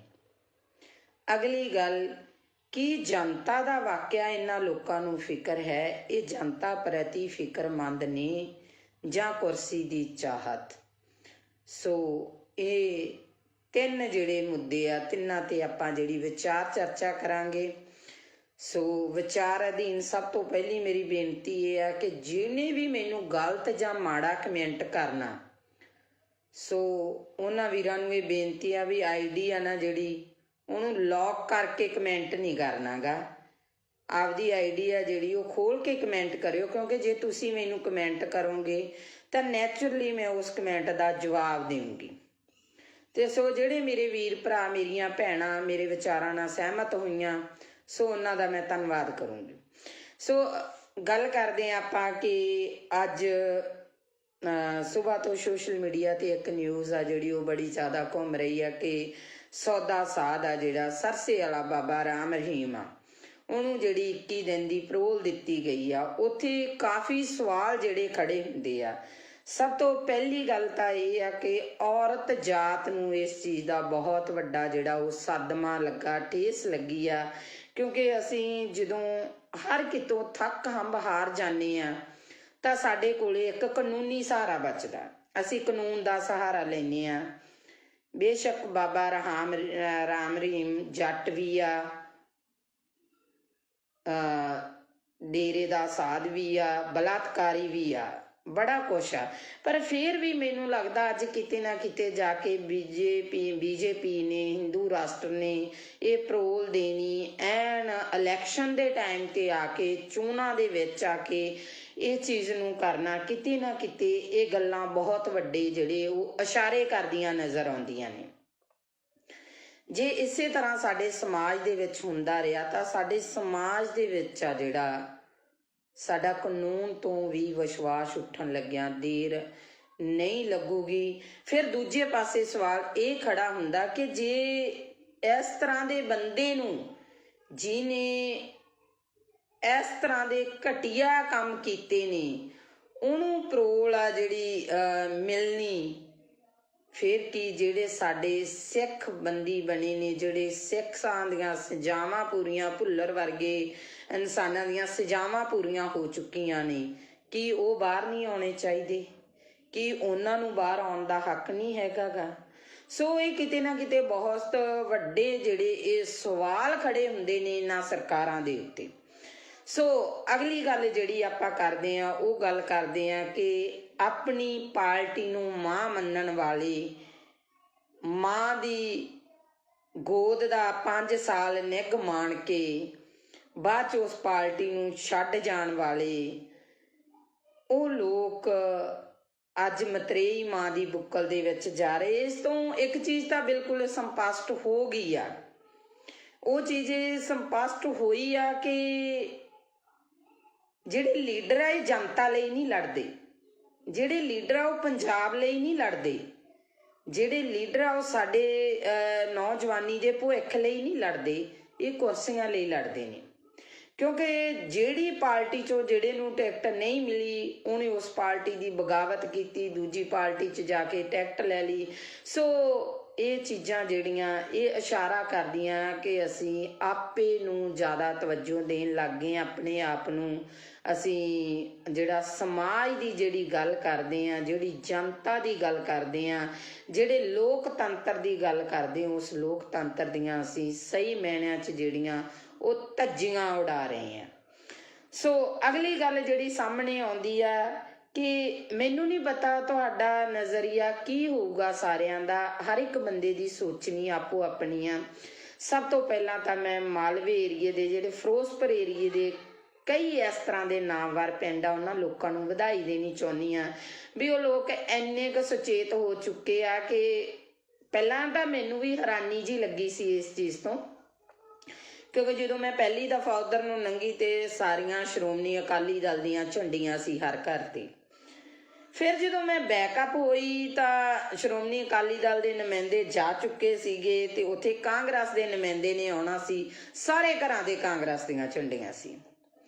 ਅਗਲੀ ਗੱਲ, ਕੀ ਜਨਤਾ ਦਾ ਵਾਕਿਆ ਇਹਨਾਂ ਲੋਕਾਂ ਨੂੰ ਫਿਕਰ ਹੈ? ਇਹ ਜਨਤਾ ਪ੍ਰਤੀ ਫਿਕਰਮੰਦ ਨੇ ਜਾਂ ਕੁਰਸੀ ਦੀ ਚਾਹਤ? ਸੋ ਇਹ 3 ਜਿਹੜੇ ਮੁੱਦੇ ਆ, ਤਿੰਨਾਂ ਤੇ ਆਪਾਂ ਜਿਹੜੀ ਵਿਚਾਰ ਚਰਚਾ ਕਰਾਂਗੇ। ਸੋ ਵਿਚਾਰ ਅਧੀਨ ਸਭ ਤੋਂ ਪਹਿਲੀ ਮੇਰੀ ਬੇਨਤੀ ਇਹ ਆ ਕਿ ਜਿਹਨੇ ਵੀ ਮੈਨੂੰ ਗਲਤ ਜਾਂ ਮਾੜਾ ਕਮੈਂਟ ਕਰਨਾ, ਸੋ ਉਹਨਾਂ ਵੀਰਾਂ ਨੂੰ ਇਹ ਬੇਨਤੀ ਆ ਵੀ ID ਆ ਨਾ ਜਿਹੜੀ, ਉਹਨੂੰ ਲੌਕ ਕਰਕੇ ਕਮੈਂਟ ਨਹੀਂ ਕਰਨਾ ਗਾ। ਆਪਦੀ ID ਆ ਜਿਹੜੀ ਉਹ ਖੋਲ ਕੇ ਕਮੈਂਟ ਕਰਿਓ, ਕਿਉਂਕਿ ਜੇ ਤੁਸੀਂ ਮੈਨੂੰ ਕਮੈਂਟ ਕਰੋਗੇ ਤਾਂ ਨੈਚੁਰਲੀ ਮੈਂ ਉਸ ਕਮੈਂਟ ਦਾ ਜਵਾਬ ਦੇਵਾਂਗੀ। ਤੇ ਸੋ ਜਿਹੜੇ ਮੇਰੇ ਵੀਰ ਭਰਾ, ਮੇਰੀਆਂ ਭੈਣਾਂ ਮੇਰੇ ਵਿਚਾਰਾਂ ਨਾਲ ਸਹਿਮਤ ਹੋਈਆਂ, ਸੋ ਉਹਨਾਂ ਦਾ ਮੈਂ ਧੰਨਵਾਦ ਕਰੂੰਗੀ। ਸੋ ਗੱਲ ਕਰਦੇ ਹਾਂ ਆਪਾਂ ਕਿ ਅੱਜ ਸੁਬਾਹ ਤੋਂ ਸੋਸ਼ਲ ਮੀਡੀਆ ਤੇ ਇੱਕ ਨਿਊਜ਼ ਆ ਜਿਹੜੀ ਉਹ ਬੜੀ ਜ਼ਿਆਦਾ ਘੁੰਮ ਰਹੀ ਆ ਕਿ ਸੌਦਾ ਸਾਧ ਆ ਜਿਹੜਾ ਸਰਸੇ ਵਾਲਾ ਬਾਬਾ ਰਾਮ ਰਹੀਮ ਆ, ਉਹਨੂੰ ਜਿਹੜੀ 21 ਦਿਨ ਦੀ ਪਰੋਲ ਦਿੱਤੀ ਗਈ ਆ। ਉੱਥੇ ਕਾਫੀ ਸਵਾਲ ਜਿਹੜੇ ਖੜੇ ਹੁੰਦੇ ਆ। ਸਭ ਤੋਂ ਪਹਿਲੀ ਗੱਲ ਤਾਂ ਇਹ ਆ ਕਿ ਔਰਤ ਜਾਤ ਨੂੰ ਇਸ ਚੀਜ਼ ਦਾ ਬਹੁਤ ਵੱਡਾ ਜਿਹੜਾ ਉਹ ਸਦਮਾ ਲੱਗਾ, ਠੇਸ ਲੱਗੀ ਆ, ਕਿਉਂਕਿ ਅਸੀਂ ਜਦੋਂ ਹਰ ਕਿਤੋਂ ਥੱਕ ਹੰਬ ਹਾਰ ਜਾਂਦੇ ਆ ਤਾਂ ਸਾਡੇ ਕੋਲੇ ਇੱਕ ਕਾਨੂੰਨੀ ਸਹਾਰਾ ਬਚਦਾ। ਅਸੀਂ ਕਾਨੂੰਨ ਦਾ ਸਹਾਰਾ ਲੈਂਦੇ ਆ। ਬੇਸ਼ੱਕ ਬਾਬਾ ਰਾਮ ਰਹੀਮ ਜੱਟ ਵੀ ਆ, ਡੇਰੇ ਦਾ ਸਾਧ ਵੀ ਆ, ਬਲਾਤਕਾਰੀ ਵੀ ਆ, ਬੜਾ ਕੁਛ ਆ। ਪਰ ਫਿਰ ਵੀ ਮੈਨੂੰ ਲੱਗਦਾ ਅੱਜ ਕਿਤੇ ਨਾ ਕਿਤੇ ਜਾ ਕੇ ਬੀਜੇਪੀ ਨੇ, ਹਿੰਦੂ ਰਾਸ਼ਟਰ ਨੇ ਇਹ ਪਰੋਲ ਦੇਣੀ ਐਨ ਇਲੈਕਸ਼ਨ ਦੇ ਟਾਈਮ ਤੇ ਆ ਕੇ, ਚੋਣਾਂ ਦੇ ਵਿੱਚ ਆ ਕੇ ਇਹ ਚੀਜ਼ ਨੂੰ ਕਰਨਾ, ਕਿਤੇ ਨਾ ਕਿਤੇ ਇਹ ਗੱਲਾਂ ਬਹੁਤ ਵੱਡੇ ਜਿਹੜੇ ਉਹ ਇਸ਼ਾਰੇ ਕਰਦੀਆਂ ਨਜ਼ਰ ਆਉਂਦੀਆਂ ਨੇ। ਜੇ ਇਸੇ ਤਰ੍ਹਾਂ ਸਾਡੇ ਸਮਾਜ ਦੇ ਵਿੱਚ ਹੁੰਦਾ ਰਿਹਾ ਤਾਂ ਸਾਡੇ ਸਮਾਜ ਦੇ ਵਿੱਚ ਆ ਜਿਹੜਾ ਸਾਡਾ ਕਾਨੂੰਨ ਤੋਂ ਵੀ ਵਿਸ਼ਵਾਸ ਉੱਠਣ ਲੱਗਿਆ ਦੇਰ ਨਹੀਂ ਲੱਗੂਗੀ। ਫਿਰ ਦੂਜੇ ਪਾਸੇ ਸਵਾਲ ਇਹ ਖੜਾ ਹੁੰਦਾ ਕਿ ਜੇ ਇਸ ਤਰ੍ਹਾਂ ਦੇ ਬੰਦੇ ਨੂੰ, ਜਿਹਨੇ ਇਸ ਤਰ੍ਹਾਂ ਦੇ ਘਟੀਆ ਕੰਮ ਕੀਤੇ ਨੇ, ਉਹਨੂੰ ਪਰੋਲ ਆ ਜਿਹੜੀ ਮਿਲਣੀ, ਫਿਰ ਕੀ ਜਿਹੜੇ ਸਾਡੇ ਸਿੱਖ ਬੰਦੀ ਬਣੇ ਨੇ, ਜਿਹੜੇ ਸਿੱਖਾਂ ਦੀਆਂ ਸਜ਼ਾਵਾਂ ਪੂਰੀਆਂ, ਭੁੱਲਰ ਵਰਗੇ ਇਨਸਾਨਾਂ ਦੀਆਂ ਸਜ਼ਾਵਾਂ ਪੂਰੀਆਂ ਹੋ ਚੁੱਕੀਆਂ ਨੇ, ਕੀ ਉਹ ਬਾਹਰ ਨਹੀਂ ਆਉਣੇ ਚਾਹੀਦੇ? ਕੀ ਉਹਨਾਂ ਨੂੰ ਬਾਹਰ ਆਉਣ ਦਾ ਹੱਕ ਨਹੀਂ ਹੈਗਾ ਗਾ? ਸੋ ਇਹ ਕਿਤੇ ਨਾ ਕਿਤੇ ਬਹੁਤ ਵੱਡੇ ਜਿਹੜੇ ਇਹ ਸਵਾਲ ਖੜੇ ਹੁੰਦੇ ਨੇ ਇਹਨਾਂ ਸਰਕਾਰਾਂ ਦੇ ਉੱਤੇ। ਸੋ ਅਗਲੀ ਗੱਲ ਜਿਹੜੀ ਆਪਾਂ ਕਰਦੇ ਹਾਂ ਉਹ ਗੱਲ ਕਰਦੇ ਹਾਂ ਕਿ ਆਪਣੀ ਪਾਰਟੀ ਨੂੰ ਮਾਂ ਮੰਨਣ ਵਾਲੇ, ਮਾਂ ਦੀ ਗੋਦ ਦਾ 5 ਸਾਲ ਨਿੱਘ ਮਾਣ ਕੇ ਬਾਅਦ 'ਚ ਉਸ ਪਾਰਟੀ ਨੂੰ ਛੱਡ ਜਾਣ ਵਾਲੇ ਉਹ ਲੋਕ ਅੱਜ ਮਤਰੇਈ ਮਾਂ ਦੀ ਬੁੱਕਲ ਦੇ ਵਿੱਚ ਜਾ ਰਹੇ। ਇਸ ਤੋਂ ਇੱਕ ਚੀਜ਼ ਤਾਂ ਬਿਲਕੁਲ ਸਪਸ਼ਟ ਹੋ ਗਈ ਆ, ਉਹ ਚੀਜ਼ ਸਪਸ਼ਟ ਹੋਈ ਆ ਕਿ ਜਿਹੜੇ ਲੀਡਰ ਆ ਇਹ ਜਨਤਾ ਲਈ ਨਹੀਂ ਲੜਦੇ, ਜਿਹੜੇ ਲੀਡਰ ਆ ਉਹ ਪੰਜਾਬ ਲਈ ਨਹੀਂ ਲੜਦੇ, ਜਿਹੜੇ ਲੀਡਰ ਆ ਉਹ ਸਾਡੇ ਨੌਜਵਾਨੀ ਦੇ ਭਵਿੱਖ ਲਈ ਨਹੀਂ ਲੜਦੇ, ਇਹ ਕੁਰਸੀਆਂ ਲਈ ਲੜਦੇ ਨੇ। ਕਿਉਂਕਿ ਜਿਹੜੀ ਪਾਰਟੀ 'ਚੋਂ ਜਿਹੜੇ ਨੂੰ ਟਿਕਟ ਨਹੀਂ ਮਿਲੀ ਉਹਨੇ ਉਸ ਪਾਰਟੀ ਦੀ ਬਗਾਵਤ ਕੀਤੀ, ਦੂਜੀ ਪਾਰਟੀ 'ਚ ਜਾ ਕੇ ਟਿਕਟ ਲੈ ਲਈ। ਸੋ ਇਹ ਚੀਜ਼ਾਂ ਜਿਹੜੀਆਂ ਇਹ ਇਸ਼ਾਰਾ ਕਰਦੀਆਂ ਕਿ ਅਸੀਂ ਆਪੇ ਨੂੰ ਜ਼ਿਆਦਾ ਤਵੱਜੋ ਦੇਣ ਲੱਗ ਗਏ, ਆਪਣੇ ਆਪ ਨੂੰ। ਅਸੀਂ ਜਿਹੜਾ ਸਮਾਜ ਦੀ ਜਿਹੜੀ ਗੱਲ ਕਰਦੇ ਹਾਂ, ਜਿਹੜੀ ਜਨਤਾ ਦੀ ਗੱਲ ਕਰਦੇ ਹਾਂ, ਜਿਹੜੇ ਲੋਕਤੰਤਰ ਦੀ ਗੱਲ ਕਰਦੇ ਹਾਂ, ਉਸ ਲੋਕਤੰਤਰ ਦੀਆਂ ਅਸੀਂ ਸਹੀ ਮਾਇਨਿਆਂ 'ਚ ਜਿਹੜੀਆਂ ਉਹ ਧੱਜੀਆਂ ਉਡਾ ਰਹੇ ਹਾਂ। ਸੋ ਅਗਲੀ ਗੱਲ ਜਿਹੜੀ ਸਾਹਮਣੇ ਆਉਂਦੀ ਆ ਕਿ ਮੈਨੂੰ ਨਹੀਂ ਪਤਾ ਤੁਹਾਡਾ ਨਜ਼ਰੀਆ ਕੀ ਹੋਊਗਾ ਸਾਰਿਆਂ ਦਾ, ਹਰ ਇੱਕ ਬੰਦੇ ਦੀ ਸੋਚਣੀ ਆਪੋ ਆਪਣੀ ਆ। ਸਭ ਤੋਂ ਪਹਿਲਾਂ ਤਾਂ ਮੈਂ ਮਾਲਵੇ ਏਰੀਏ ਦੇ, ਜਿਹੜੇ ਫਿਰੋਜ਼ਪੁਰ ਏਰੀਏ ਦੇ ਕਈ ਇਸ ਤਰ੍ਹਾਂ ਦੇ ਨਾਮਵਰ ਪਿੰਡ ਆ, ਉਹਨਾਂ ਲੋਕਾਂ ਨੂੰ ਵਧਾਈ ਦੇਣੀ ਚਾਹੁੰਦੀ ਆ ਵੀ ਉਹ ਲੋਕ ਇੰਨੇ ਕੁ ਸੁਚੇਤ ਹੋ ਚੁੱਕੇ ਆ ਕਿ ਪਹਿਲਾਂ ਤਾਂ ਮੈਨੂੰ ਵੀ ਹੈਰਾਨੀ ਜੀ ਲੱਗੀ ਸੀ ਇਸ ਚੀਜ਼ ਤੋਂ, ਕਿਉਂਕਿ ਜਦੋਂ ਮੈਂ ਪਹਿਲੀ ਦਫਾ ਉਧਰ ਨੂੰ ਲੰਘੀ ਤੇ ਸਾਰੀਆਂ ਸ਼੍ਰੋਮਣੀ ਅਕਾਲੀ ਦਲ ਦੀਆਂ ਝੰਡੀਆਂ ਸੀ ਹਰ ਘਰ ਤੇ। ਫਿਰ ਜਦੋਂ ਮੈਂ ਬੈਕਅਪ ਹੋਈ ਤਾਂ ਸ਼੍ਰੋਮਣੀ ਅਕਾਲੀ ਦਲ ਦੇ ਨੁਮਾਇੰਦੇ ਜਾ ਚੁੱਕੇ ਸੀਗੇ ਤੇ ਉੱਥੇ ਕਾਂਗਰਸ ਦੇ ਨੁਮਾਇੰਦੇ ਨੇ ਆਉਣਾ ਸੀ, ਸਾਰੇ ਘਰਾਂ ਦੇ ਕਾਂਗਰਸ ਦੀਆਂ ਝੰਡੀਆਂ ਸੀ।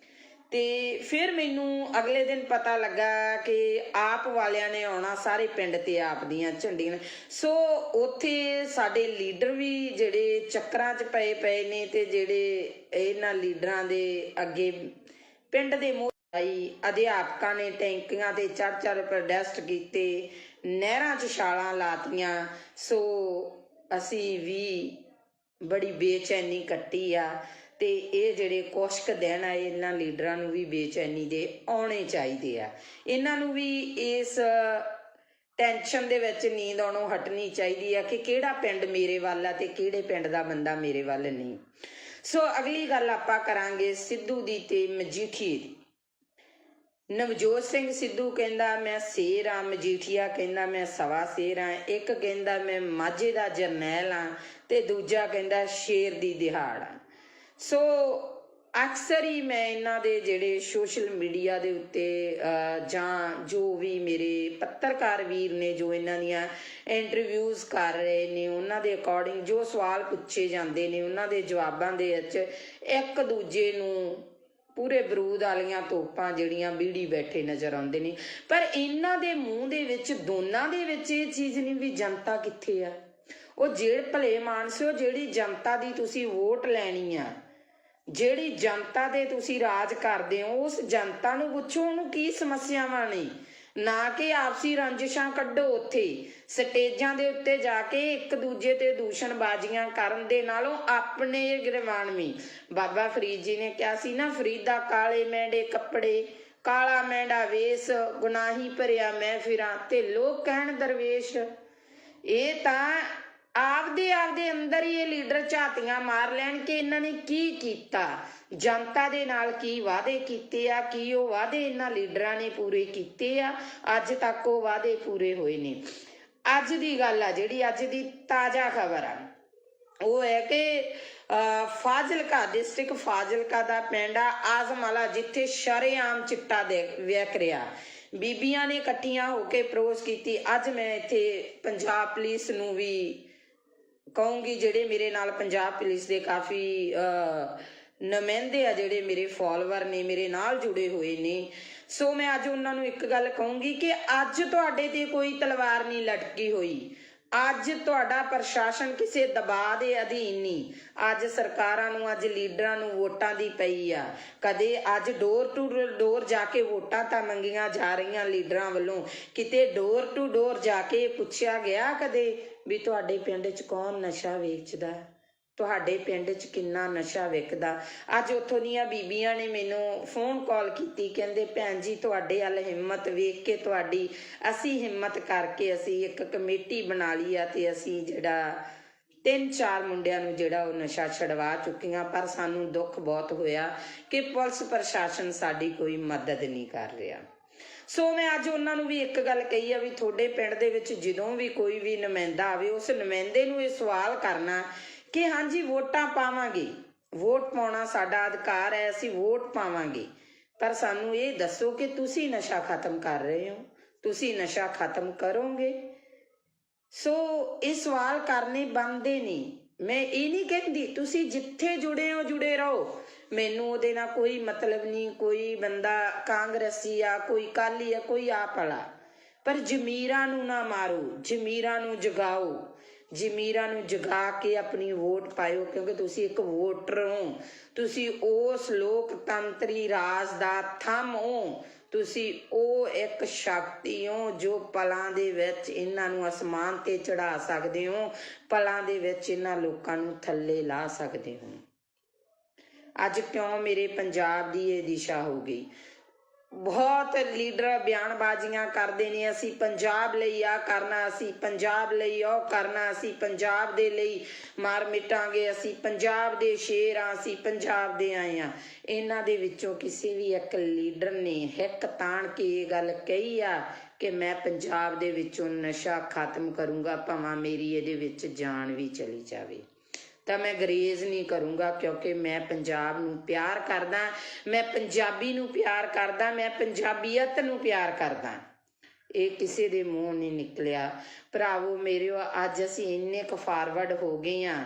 ਤੇ ਫਿਰ ਮੈਨੂੰ ਅਗਲੇ ਦਿਨ ਪਤਾ ਲੱਗਾ ਕਿ ਆਪ ਵਾਲਿਆਂ ਨੇ ਆਉਣਾ, ਸਾਰੇ ਪਿੰਡ ਤੇ ਆਪ ਦੀਆਂ ਝੰਡੀਆਂ। ਸੋ ਉੱਥੇ ਸਾਡੇ ਲੀਡਰ ਵੀ ਜਿਹੜੇ ਚੱਕਰਾਂ 'ਚ ਪਏ ਨੇ ਤੇ ਜਿਹੜੇ ਇਹਨਾਂ ਲੀਡਰਾਂ ਦੇ ਅੱਗੇ ਪਿੰਡ ਦੇ ਅਧਿਆਪਕਾਂ ਨੇ ਟੈਂਕੀਆਂ ਤੇ ਚੜ੍ਹ ਪ੍ਰੋਟੈਸਟ ਕੀਤੇ, ਨਹਿਰਾਂ 'ਚ ਛਾਲਾਂ ਲਾਤੀਆਂ। ਸੋ ਅਸੀਂ ਵੀ ਬੜੀ ਬੇਚੈਨੀ ਕੱਟੀ ਆ ਤੇ ਇਹ ਜਿਹੜੇ ਕੁਛ ਕੁ ਦਿਨ ਆ ਇਹਨਾਂ ਲੀਡਰਾਂ ਨੂੰ ਵੀ ਬੇਚੈਨੀ ਦੇ ਆਉਣੇ ਚਾਹੀਦੇ ਆ। ਇਹਨਾਂ ਨੂੰ ਵੀ ਇਸ ਟੈਨਸ਼ਨ ਦੇ ਵਿੱਚ ਨੀਂਦ ਆਉਣੋਂ ਹਟਣੀ ਚਾਹੀਦੀ ਆ ਕਿ ਕਿਹੜਾ ਪਿੰਡ ਮੇਰੇ ਵੱਲ ਆ ਤੇ ਕਿਹੜੇ ਪਿੰਡ ਦਾ ਬੰਦਾ ਮੇਰੇ ਵੱਲ ਨਹੀਂ। ਸੋ ਅਗਲੀ ਗੱਲ ਆਪਾਂ ਕਰਾਂਗੇ ਸਿੱਧੂ ਦੀ ਤੇ ਮਜੀਠੀਏ ਦੀ। ਨਵਜੋਤ ਸਿੰਘ ਸਿੱਧੂ ਕਹਿੰਦਾ ਮੈਂ ਸ਼ੇਰ ਆ, ਮਜੀਠੀਆ ਕਹਿੰਦਾ ਮੈਂ ਸਵਾ ਸ਼ੇਰ ਆ, ਇੱਕ ਕਹਿੰਦਾ ਮੈਂ ਮਾਝੇ ਦਾ ਜਰਨੈਲ ਆ ਤੇ ਦੂਜਾ ਕਹਿੰਦਾ ਸ਼ੇਰ ਦੀ ਦਿਹਾੜ ਆ। ਸੋ ਅਕਸਰ ਹੀ ਮੈਂ ਇਹਨਾਂ ਦੇ ਜਿਹੜੇ ਸੋਸ਼ਲ ਮੀਡੀਆ ਦੇ ਉੱਤੇ ਜਾਂ ਜੋ ਵੀ ਮੇਰੇ ਪੱਤਰਕਾਰ ਵੀਰ ਨੇ ਜੋ ਇਹਨਾਂ ਦੀਆਂ ਇੰਟਰਵਿਊਜ਼ ਕਰ ਰਹੇ ਨੇ ਉਹਨਾਂ ਦੇ ਅਕੋਰਡਿੰਗ ਜੋ ਸਵਾਲ ਪੁੱਛੇ ਜਾਂਦੇ ਨੇ ਉਹਨਾਂ ਦੇ ਜਵਾਬਾਂ ਦੇ ਵਿੱਚ ਇੱਕ ਦੂਜੇ ਨੂੰ ਪੂਰੇ ਬਰੂਦ ਵਾਲੀਆਂ ਤੋਪਾਂ ਜਿਹੜੀਆਂ ਬੀੜੀ ਬੈਠੇ ਨਜ਼ਰ ਆਉਂਦੇ ਨੇ। ਪਰ ਇਹਨਾਂ ਦੇ ਮੂੰਹ ਦੇ ਵਿੱਚ ਦੋਨਾਂ ਦੇ ਵਿੱਚ ਇਹ ਚੀਜ਼ ਨਹੀਂ ਵੀ ਜਨਤਾ ਕਿੱਥੇ ਆ। ਉਹ ਜਿਹੜੇ ਭਲੇ ਮਾਨਸਿਓ ਜਿਹੜੀ ਜਨਤਾ ਦੀ ਤੁਸੀਂ ਵੋਟ ਲੈਣੀ ਆ, ਜਿਹੜੀ ਜਨਤਾ ਦੇ ਤੁਸੀਂ ਰਾਜ ਕਰਦੇ ਹੋ, ਉਸ ਜਨਤਾ ਨੂੰ ਪੁੱਛੋ ਉਹਨੂੰ ਕੀ ਸਮੱਸਿਆਵਾਂ ਨੇ, ਨਾ ਕਿ ਆਪਸੀ ਰੰਜਿਸ਼ਾਂ ਕੱਢੋ। ਉੱਥੇ ਸਟੇਜਾਂ ਦੇ ਉੱਤੇ ਜਾ ਕੇ ਇੱਕ ਦੂਜੇ ਤੇ ਦੂਸ਼ਣਬਾਜ਼ੀਆਂ ਕਰਨ ਦੇ ਨਾਲੋਂ ਆਪਣੇ ਗਿਰਵਾਨਵੀਂ ਬਾਬਾ ਫਰੀਦ ਜੀ ਨੇ ਕਿਹਾ ਸੀ ਨਾ, ਫਰੀਦਾ ਕਾਲੇ ਮੈਂਡੇ ਕੱਪੜੇ ਕਾਲਾ ਮੈਂਡਾ ਵੇਸ, ਗੁਨਾਹੀ ਭਰਿਆ ਮੈਂ ਫਿਰਾਂ ਤੇ ਲੋਕ ਕਹਿਣ ਦਰਵੇਸ਼। ਇਹ ਤਾਂ ਆਪਦੇ ਅੰਦਰ ਹੀ ਇਹ ਲੀਡਰ ਝਾਤੀਆਂ ਮਾਰ ਲੈਣ ਕਿ ਇਹਨਾਂ ਨੇ ਕੀ ਕੀਤਾ, ਜਨਤਾ ਦੇ ਨਾਲ ਕੀ ਵਾਅਦੇ ਕੀਤੇ ਆ, ਕੀ ਉਹ ਵਾਅਦੇ ਇਹਨਾਂ ਲੀਡਰਾਂ ਨੇ ਪੂਰੇ ਕੀਤੇ ਆ, ਅੱਜ ਤੱਕ ਉਹ ਵਾਅਦੇ ਪੂਰੇ ਹੋਏ ਨੇ। ਅੱਜ ਦੀ ਗੱਲ ਆ, ਜਿਹੜੀ ਅੱਜ ਦੀ ਤਾਜ਼ਾ ਖਬਰ ਆ ਉਹ ਹੈ ਕਿ ਫਾਜ਼ਿਲਕਾ ਡਿਸਟ੍ਰਿਕਟ ਫਾਜ਼ਿਲਕਾ ਦਾ ਪਿੰਡ ਆ ਆਜ਼ਮਾਲਾ, ਜਿੱਥੇ ਸ਼ਰੇਆਮ ਚਿੱਟਾ ਵਿਕ ਰਿਹਾ। ਬੀਬੀਆਂ ਨੇ ਇਕੱਠੀਆਂ ਹੋ ਕੇ ਪ੍ਰੋਸ ਕੀਤੀ। ਅੱਜ ਮੈਂ ਇੱਥੇ ਪੰਜਾਬ ਪੁਲਿਸ ਨੂੰ ਵੀ ਕਹੂੰਗੀ, ਜਿਹੜੇ ਮੇਰੇ ਨਾਲ ਪੰਜਾਬ ਪੁਲਿਸ ਦੇ ਕਾਫੀ ਨੁਮਾਇੰਦੇ ਆ, ਜਿਹੜੇ ਮੇਰੇ ਫੋਲੋਵਰ ਨੇ, ਮੇਰੇ ਨਾਲ ਜੁੜੇ ਹੋਏ ਨੇ, ਸੋ ਮੈਂ ਅੱਜ ਉਹਨਾਂ ਨੂੰ ਇੱਕ ਗੱਲ ਕਹੂੰਗੀ ਕਿ ਅੱਜ ਤੁਹਾਡੇ ਤੇ ਕੋਈ ਤਲਵਾਰ ਨਹੀਂ ਲਟਕੀ ਹੋਈ। ਅੱਜ ਤੁਹਾਡਾ ਪ੍ਰਸ਼ਾਸਨ ਕਿਸੇ ਦਬਾਅ ਦੇ ਅਧੀਨ ਨਹੀਂ। ਅੱਜ ਸਰਕਾਰਾਂ ਨੂੰ, ਅੱਜ ਲੀਡਰਾਂ ਨੂੰ ਵੋਟਾਂ ਦੀ ਪਈ ਆ। ਕਦੇ ਅੱਜ ਡੋਰ ਟੂ ਡੋਰ ਜਾ ਕੇ ਵੋਟਾਂ ਤਾਂ ਮੰਗੀਆਂ ਜਾ ਰਹੀਆਂ ਲੀਡਰਾਂ ਵੱਲੋਂ, ਕਿਤੇ ਡੋਰ ਟੂ ਡੋਰ ਜਾ ਕੇ ਪੁੱਛਿਆ ਗਿਆ ਕਦੇ ਵੀ ਤੁਹਾਡੇ ਪਿੰਡ 'ਚ ਕੌਣ ਨਸ਼ਾ ਵੇਚਦਾ, ਤੁਹਾਡੇ ਪਿੰਡ 'ਚ ਕਿੰਨਾ ਨਸ਼ਾ ਵਿਕਦਾ। ਅੱਜ ਉੱਥੋਂ ਦੀਆਂ ਬੀਬੀਆਂ ਨੇ ਮੈਨੂੰ ਫੋਨ ਕਾਲ ਕੀਤੀ, ਕਹਿੰਦੇ ਭੈਣ ਜੀ ਤੁਹਾਡੇ ਵੱਲ ਹਿੰਮਤ ਵੇਖ ਕੇ ਤੁਹਾਡੀ, ਅਸੀਂ ਹਿੰਮਤ ਕਰਕੇ ਅਸੀਂ ਇੱਕ ਕਮੇਟੀ ਬਣਾ ਲਈ ਆ ਤੇ ਅਸੀਂ ਜਿਹੜਾ 3-4 ਮੁੰਡਿਆਂ ਨੂੰ ਜਿਹੜਾ ਉਹ ਨਸ਼ਾ ਛਡਵਾ ਚੁੱਕੀਆਂ। ਪਰ ਸਾਨੂੰ ਦੁੱਖ ਬਹੁਤ ਹੋਇਆ ਕਿ ਪੁਲਿਸ ਪ੍ਰਸ਼ਾਸਨ ਸਾਡੀ ਕੋਈ ਮਦਦ ਨਹੀਂ ਕਰ ਰਿਹਾ। ਸੋ ਮੈਂ ਅੱਜ ਉਹਨਾਂ ਨੂੰ ਵੀ ਇੱਕ ਗੱਲ ਕਹੀ ਆ ਵੀ ਤੁਹਾਡੇ ਪਿੰਡ ਦੇ ਵਿੱਚ ਜਦੋਂ ਵੀ ਕੋਈ ਵੀ ਨੁਮਾਇੰਦਾ ਆਵੇ, ਉਸ ਨੁਮਾਇੰਦੇ ਨੂੰ ਇਹ ਸਵਾਲ ਕਰਨਾ ਕਿ ਹਾਂਜੀ ਵੋਟਾਂ ਪਾਵਾਂਗੇ, ਵੋਟ ਪਾਉਣਾ ਸਾਡਾ ਅਧਿਕਾਰ ਹੈ, ਅਸੀਂ ਵੋਟ ਪਾਵਾਂਗੇ, ਪਰ ਸਾਨੂੰ ਇਹ ਦੱਸੋ ਕਿ ਤੁਸੀਂ ਨਸ਼ਾ ਖਤਮ ਕਰ ਰਹੇ ਹੋ, ਤੁਸੀਂ ਨਸ਼ਾ ਖਤਮ ਕਰੋਗੇ। ਸੋ ਇਹ ਸਵਾਲ ਕਰਨੇ ਬਣਦੇ ਨਹੀਂ। ਮੈਂ ਇਹ ਨਹੀਂ ਕਹਿੰਦੀ ਤੁਸੀਂ ਜਿੱਥੇ ਜੁੜੇ ਹੋ ਜੁੜੇ ਰਹੋ, ਮੈਨੂੰ ਉਹਦੇ ਨਾਲ ਕੋਈ ਮਤਲਬ ਨਹੀਂ। ਕੋਈ ਬੰਦਾ ਕਾਂਗਰਸੀ ਆ, ਕੋਈ ਅਕਾਲੀ ਆ, ਕੋਈ ਆਪ ਵਾਲਾ, ਪਰ ਜ਼ਮੀਰਾਂ ਨੂੰ ਨਾ ਮਾਰੋ, ਜ਼ਮੀਰਾਂ ਨੂੰ ਜਗਾਓ, ਜ਼ਮੀਰਾਂ ਨੂੰ ਜਗਾ ਕੇ ਆਪਣੀ ਵੋਟ ਪਾਇਓ, ਕਿਉਂਕਿ ਤੁਸੀਂ ਇੱਕ ਵੋਟਰ ਹੋ, ਤੁਸੀਂ ਉਸ ਲੋਕਤੰਤਰੀ ਰਾਜ ਦਾ ਥੰਮ ਹੋ, ਤੁਸੀਂ ਉਹ ਇੱਕ ਸ਼ਕਤੀ ਹੋ ਜੋ ਪਲਾਂ ਦੇ ਵਿੱਚ ਇਹਨਾਂ ਨੂੰ ਅਸਮਾਨ ਤੇ ਚੜਾ ਸਕਦੇ ਹੋ, ਪਲਾਂ ਦੇ ਵਿੱਚ ਇਹਨਾਂ ਲੋਕਾਂ ਨੂੰ ਥੱਲੇ ਲਾ ਸਕਦੇ ਹੋ। ਅੱਜ ਕਿਉਂ ਮੇਰੇ ਪੰਜਾਬ ਦੀ ਇਹ ਦਿਸ਼ਾ ਹੋ ਗਈ। ਬਹੁਤ ਲੀਡਰ ਬਿਆਨਬਾਜ਼ੀਆਂ ਕਰਦੇ ਨੇ, ਅਸੀਂ ਪੰਜਾਬ ਲਈ ਆ ਕਰਨਾ, ਅਸੀਂ ਪੰਜਾਬ ਲਈ ਉਹ ਕਰਨਾ, ਅਸੀਂ ਪੰਜਾਬ ਦੇ ਲਈ ਮਾਰ ਮਿਟਾਂਗੇ, ਅਸੀਂ ਪੰਜਾਬ ਦੇ ਸ਼ੇਰ ਆ, ਅਸੀਂ ਪੰਜਾਬ ਦੇ ਆਏ ਆ। ਇਹਨਾਂ ਦੇ ਵਿੱਚੋਂ ਕਿਸੇ ਵੀ ਇੱਕ ਲੀਡਰ ਨੇ ਹਿੱਕ ਤਾਣ ਕੇ ਇਹ ਗੱਲ ਕਹੀ ਆ ਕਿ ਮੈਂ ਪੰਜਾਬ ਦੇ ਵਿੱਚੋਂ ਨਸ਼ਾ ਖਤਮ ਕਰੂੰਗਾ, ਭਾਵੇਂ ਮੇਰੀ ਇਹਦੇ ਵਿੱਚ ਜਾਨ ਵੀ ਚਲੀ ਜਾਵੇ, ਤਾਂ ਮੈਂ ਗਰੇਜ਼ ਨਹੀਂ ਕਰੂੰਗਾ, ਕਿਉਂਕਿ ਮੈਂ ਪੰਜਾਬ ਨੂੰ ਪਿਆਰ ਕਰਦਾ, ਮੈਂ ਪੰਜਾਬੀ ਨੂੰ ਪਿਆਰ ਕਰਦਾ, ਮੈਂ ਪੰਜਾਬੀਅਤ ਨੂੰ ਪਿਆਰ ਕਰਦਾ। ਇਹ ਕਿਸੇ ਦੇ ਮੂੰਹ ਨਹੀਂ ਨਿਕਲਿਆ। ਭਰਾਵੋ ਮੇਰਿਓ, ਅੱਜ ਅਸੀਂ ਇੰਨੇ ਕੁ ਫਾਰਵਰਡ ਹੋ ਗਏ ਹਾਂ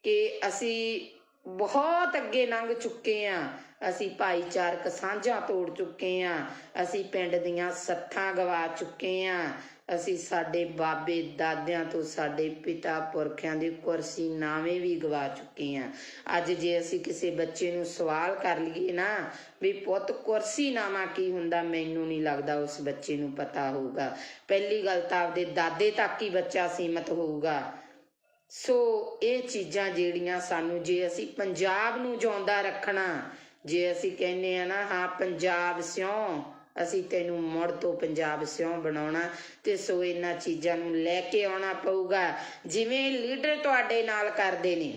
ਕਿ ਅਸੀਂ ਬਹੁਤ ਅੱਗੇ ਲੰਘ ਚੁੱਕੇ ਹਾਂ। ਅਸੀਂ ਭਾਈਚਾਰਕ ਸਾਂਝਾਂ ਤੋੜ ਚੁੱਕੇ ਹਾਂ, ਅਸੀਂ ਪਿੰਡ ਦੀਆਂ ਸੱਥਾਂ ਗਵਾ ਚੁੱਕੇ ਹਾਂ, ਅਸੀਂ ਸਾਡੇ ਬਾਬੇ ਦਾਦਿਆਂ ਤੋਂ, ਸਾਡੇ ਪਿਤਾ ਪੁਰਖਿਆਂ ਦੀ ਕੁਰਸੀ ਨਾਵੇਂ ਵੀ ਗਵਾ ਚੁੱਕੇ ਹਾਂ। ਅੱਜ ਜੇ ਅਸੀਂ ਕਿਸੇ ਬੱਚੇ ਨੂੰ ਸਵਾਲ ਕਰ ਲਈਏ ਨਾ ਵੀ ਪੁੱਤ ਕੁਰਸੀ ਨਾਮਾ ਕੀ ਹੁੰਦਾ, ਮੈਨੂੰ ਨਹੀਂ ਲੱਗਦਾ ਉਸ ਬੱਚੇ ਨੂੰ ਪਤਾ ਹੋਊਗਾ। ਪਹਿਲੀ ਗੱਲ ਤਾਂ ਆਪਦੇ ਦਾਦੇ ਤੱਕ ਹੀ ਬੱਚਾ ਸੀਮਤ ਹੋਊਗਾ। ਸੋ ਇਹ ਚੀਜ਼ਾਂ ਜਿਹੜੀਆਂ ਸਾਨੂੰ, ਜੇ ਅਸੀਂ ਪੰਜਾਬ ਨੂੰ ਜਿਉਂਦਾ ਰੱਖਣਾ, ਜੇ ਅਸੀਂ ਕਹਿੰਦੇ ਆ ਨਾ ਹਾਂ ਪੰਜਾਬ ਸਿਉਂ, ਅਸੀਂ ਤੈਨੂੰ ਮੁੜ ਤੋਂ ਪੰਜਾਬ ਸਿਉਂ ਬਣਾਉਣਾ, ਤੇ ਸੋ ਇਹਨਾਂ ਚੀਜ਼ਾਂ ਨੂੰ ਲੈ ਕੇ ਆਉਣਾ ਪਊਗਾ ਜਿਵੇਂ ਲੀਡਰ ਤੁਹਾਡੇ ਨਾਲ ਕਰਦੇ ਨੇ।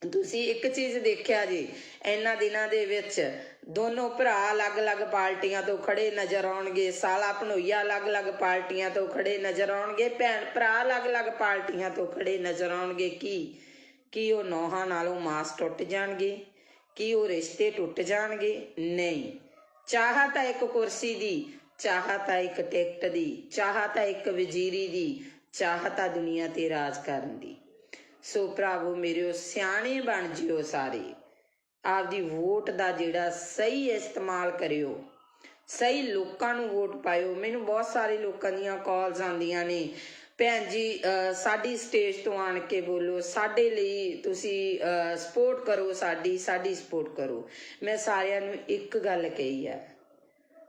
ਤੁਸੀਂ ਇੱਕ ਚੀਜ਼ ਦੇਖਿਆ ਜੀ, ਇਹਨਾਂ ਦਿਨਾਂ ਦੇ ਵਿੱਚ ਦੋਨੋਂ ਭਰਾ ਅਲੱਗ-ਅਲੱਗ ਪਾਰਟੀਆਂ ਤੋਂ ਖੜੇ ਨਜ਼ਰ ਆਉਣਗੇ, ਸਾਲਾ ਭਣੋਈਆ ਅਲੱਗ-ਅਲੱਗ ਪਾਰਟੀਆਂ ਤੋਂ ਖੜੇ ਨਜ਼ਰ ਆਉਣਗੇ, ਭੈਣ ਭਰਾ ਅਲੱਗ-ਅਲੱਗ ਪਾਰਟੀਆਂ ਤੋਂ ਖੜੇ ਨਜ਼ਰ ਆਉਣਗੇ। ਕੀ ਉਹ ਨੌਹਾਂ ਨਾਲੋਂ ਮਾਸ ਟੁੱਟ ਜਾਣਗੇ? ਕੀ ਉਹ ਰਿਸ਼ਤੇ ਟੁੱਟ ਜਾਣਗੇ? ਨਹੀਂ। ਚਾਹ ਤਾਂ ਇੱਕ ਕੁਰਸੀ ਦੀ, ਚਾਹ ਤਾਂ ਇੱਕ ਟਿਕਟ ਦੀ, ਚਾਹ ਤਾਂ ਇੱਕ ਵਜ਼ੀਰੀ ਦੀ, ਚਾਹ ਤਾਂ ਦੁਨੀਆ ਤੇ ਰਾਜ ਕਰਨ ਦੀ। ਸੋ ਭਰਾਵੋ ਮੇਰਿਓ, ਸਿਆਣੇ ਬਣ ਜਿਓ ਸਾਰੇ। ਆਪਦੀ ਵੋਟ ਦਾ ਜਿਹੜਾ ਸਹੀ ਇਸਤੇਮਾਲ ਕਰਿਓ, ਸਹੀ ਲੋਕਾਂ ਨੂੰ ਵੋਟ ਪਾਇਓ। ਮੈਨੂੰ ਬਹੁਤ ਸਾਰੇ ਲੋਕਾਂ ਦੀਆਂ ਕਾਲਸ ਆਉਂਦੀਆਂ ਨੇ, ਭੈਣ ਜੀ ਸਾਡੀ ਸਟੇਜ ਤੋਂ ਆਣ ਕੇ ਬੋਲੋ, ਸਾਡੇ ਲਈ ਤੁਸੀਂ ਸਪੋਰਟ ਕਰੋ, ਸਾਡੀ ਸਪੋਰਟ ਕਰੋ। ਮੈਂ ਸਾਰਿਆਂ ਨੂੰ ਇੱਕ ਗੱਲ ਕਹੀ ਆ,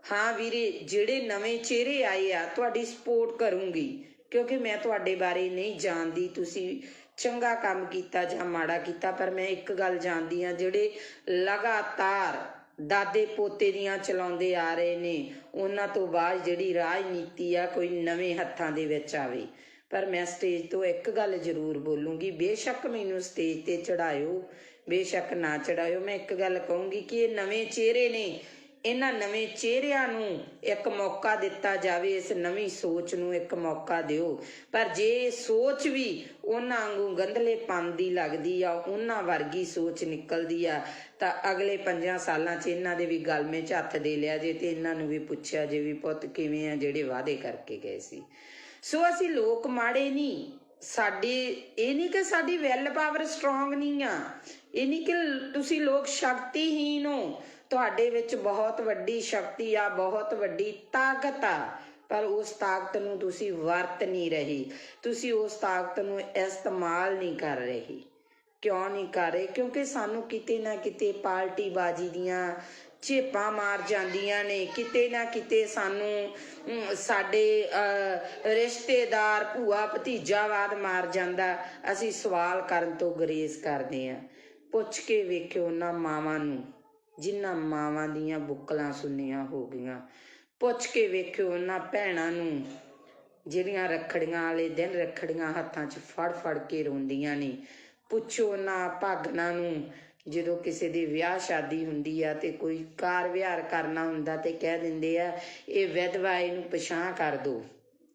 ਹਾਂ ਵੀਰੇ, ਜਿਹੜੇ ਨਵੇਂ ਚਿਹਰੇ ਆਏ ਆ ਤੁਹਾਡੀ ਸਪੋਰਟ ਕਰੂੰਗੀ, ਕਿਉਂਕਿ ਮੈਂ ਤੁਹਾਡੇ ਬਾਰੇ ਨਹੀਂ ਜਾਣਦੀ ਤੁਸੀਂ ਚੰਗਾ ਕੰਮ ਕੀਤਾ ਜਾਂ ਮਾੜਾ ਕੀਤਾ, ਪਰ ਮੈਂ ਇੱਕ ਗੱਲ ਜਾਣਦੀ ਹਾਂ, ਜਿਹੜੇ ਲਗਾਤਾਰ ਦਾਦੇ ਪੋਤੇ ਦੀਆਂ ਚਲਾਉਂਦੇ ਆ ਰਹੇ ਨੇ, ਉਹਨਾਂ ਤੋਂ ਬਾਅਦ ਜਿਹੜੀ ਰਾਜਨੀਤੀ ਆ ਕੋਈ ਨਵੇਂ ਹੱਥਾਂ ਦੇ ਵਿੱਚ ਆਵੇ। ਪਰ ਮੈਂ ਸਟੇਜ ਤੋਂ ਇੱਕ ਗੱਲ ਜ਼ਰੂਰ ਬੋਲੂੰਗੀ, ਬੇਸ਼ੱਕ ਮੈਨੂੰ ਸਟੇਜ ਤੇ ਚੜਾਇਓ, ਬੇਸ਼ੱਕ ਨਾ ਚੜਾਇਓ, ਮੈਂ ਇੱਕ ਗੱਲ ਕਹੂੰਗੀ ਕਿ ਇਹ ਨਵੇਂ ਚਿਹਰੇ ਨੇ, ਇਹਨਾਂ ਨਵੇਂ ਚਿਹਰਿਆਂ ਨੂੰ ਇੱਕ ਮੌਕਾ ਦਿੱਤਾ ਜਾਵੇ, ਇਸ ਨਵੀਂ ਸੋਚ ਨੂੰ ਇੱਕ ਮੌਕਾ ਦਿਓ। ਪਰ ਜੇ ਸੋਚ ਵੀ ਉਹਨਾਂ ਵਾਂਗੂ ਗੰਧਲੇਪਨ ਦੀ ਲੱਗਦੀ ਆ, ਉਹਨਾਂ ਵਰਗੀ ਸੋਚ ਨਿਕਲਦੀ ਆ, ਤਾਂ ਅਗਲੇ 5 ਸਾਲਾਂ 'ਚ ਇਹਨਾਂ ਦੇ ਵੀ ਗਲਮੇ 'ਚ ਹੱਥ ਦੇ ਲਿਆ ਜੇ, ਤੇ ਇਹਨਾਂ ਨੂੰ ਵੀ ਪੁੱਛਿਆ ਜੇ ਵੀ ਪੁੱਤ ਕਿਵੇਂ ਆ ਜਿਹੜੇ ਵਾਅਦੇ ਕਰਕੇ ਗਏ ਸੀ। ਸੋ ਅਸੀਂ ਲੋਕ ਮਾੜੇ ਨਹੀਂ, ਸਾਡੀ ਇਹ ਨਹੀਂ ਕਿ ਸਾਡੀ ਵੈਲ ਪਾਵਰ ਸਟਰੋਂਗ ਨਹੀਂ ਆ, ਇਹ ਨਹੀਂ ਕਿ ਤੁਸੀਂ ਲੋਕ ਸ਼ਕਤੀਹੀਨ ਹੋ, ਤੁਹਾਡੇ ਵਿੱਚ ਬਹੁਤ ਵੱਡੀ ਸ਼ਕਤੀ ਆ, ਬਹੁਤ ਵੱਡੀ ਤਾਕਤ ਆ, ਪਰ ਉਸ ਤਾਕਤ ਨੂੰ ਤੁਸੀਂ ਵਰਤ ਨਹੀਂ ਰਹੇ, ਤੁਸੀਂ ਉਸ ਤਾਕਤ ਨੂੰ ਇਸਤੇਮਾਲ ਨਹੀਂ ਕਰ ਰਹੇ। ਕਿਉਂ ਨਹੀਂ ਕਰ ਰਹੇ? ਕਿਉਂਕਿ ਸਾਨੂੰ ਕਿਤੇ ਨਾ ਕਿਤੇ ਪਾਰਟੀਬਾਜ਼ੀ ਦੀਆਂ ਝੇਪਾਂ ਮਾਰ ਜਾਂਦੀਆਂ ਨੇ, ਕਿਤੇ ਨਾ ਕਿਤੇ ਸਾਨੂੰ ਸਾਡੇ ਰਿਸ਼ਤੇਦਾਰ ਭੂਆ ਭਤੀਜਾਵਾਦ ਮਾਰ ਜਾਂਦਾ। ਅਸੀਂ ਸਵਾਲ ਕਰਨ ਤੋਂ ਗੁਰੇਜ਼ ਕਰਦੇ ਹਾਂ। ਪੁੱਛ ਕੇ ਵੇਖਿਓ ਉਹਨਾਂ ਮਾਵਾਂ ਨੂੰ ਜਿਨ੍ਹਾਂ ਮਾਵਾਂ ਦੀਆਂ ਬੁੱਕਲਾਂ ਸੁੰਨੀਆਂ ਹੋ ਗਈਆਂ, ਪੁੱਛ ਕੇ ਵੇਖਿਓ ਉਹਨਾਂ ਭੈਣਾਂ ਨੂੰ ਜਿਹੜੀਆਂ ਰੱਖੜੀਆਂ ਵਾਲੇ ਦਿਨ ਰੱਖੜੀਆਂ ਹੱਥਾਂ 'ਚ ਫੜ ਫੜ ਕੇ ਰੋਂਦੀਆਂ ਨੇ, ਪੁੱਛੋ ਉਹਨਾਂ ਭਾਗਨਾਂ ਨੂੰ ਜਦੋਂ ਕਿਸੇ ਦੀ ਵਿਆਹ ਸ਼ਾਦੀ ਹੁੰਦੀ ਆ ਤੇ ਕੋਈ ਕਾਰ ਵਿਹਾਰ ਕਰਨਾ ਹੁੰਦਾ ਤੇ ਕਹਿ ਦਿੰਦੇ ਆ ਇਹ ਵਿਧਵਾ, ਇਹਨੂੰ ਪਛਾਣ ਕਰ ਦਿਓ।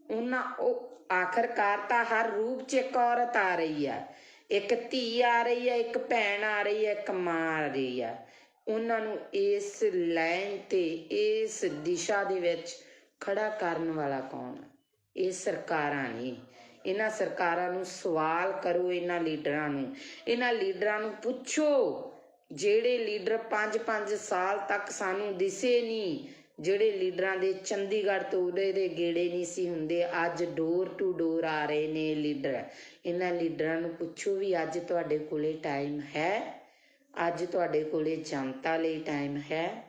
ਉਹਨਾਂ ਉਹ ਆਖਰਕਾਰ ਤਾਂ ਹਰ ਰੂਪ 'ਚ ਇੱਕ ਔਰਤ ਆ ਰਹੀ ਆ, ਇੱਕ ਧੀ ਆ ਰਹੀ ਆ, ਇੱਕ ਭੈਣ ਆ ਰਹੀ ਆ, ਇੱਕ ਮਾਂ ਆ ਰਹੀ ਆ। ਉਹਨਾਂ ਨੂੰ ਇਸ ਲਾਈਨ ਤੇ ਇਸ ਦਿਸ਼ਾ ਦੇ ਵਿੱਚ ਖੜਾ ਕਰਨ ਵਾਲਾ ਕੌਣ? ਇਹ ਸਰਕਾਰਾਂ ਨੇ। ਇਹਨਾਂ ਸਰਕਾਰਾਂ ਨੂੰ ਸਵਾਲ ਕਰੋ, ਇਹਨਾਂ ਲੀਡਰਾਂ ਨੂੰ ਪੁੱਛੋ, ਜਿਹੜੇ ਲੀਡਰ 5-5 ਸਾਲ ਤੱਕ ਸਾਨੂੰ ਦਿਸੇ ਨਹੀਂ, ਜਿਹੜੇ ਲੀਡਰਾਂ ਦੇ ਚੰਡੀਗੜ੍ਹ ਤੋਂ ਉਰੇ ਦੇ ਗੇੜੇ ਨਹੀਂ ਸੀ ਹੁੰਦੇ, ਅੱਜ ਡੋਰ ਟੂ ਡੋਰ ਆ ਰਹੇ ਨੇ ਲੀਡਰ। ਇਹਨਾਂ ਲੀਡਰਾਂ ਨੂੰ ਪੁੱਛੋ ਵੀ ਅੱਜ ਤੁਹਾਡੇ ਕੋਲੇ ਟਾਈਮ ਹੈ? ਅੱਜ ਤੁਹਾਡੇ ਕੋਲੇ ਜਨਤਾ ਲਈ ਟਾਈਮ ਹੈ?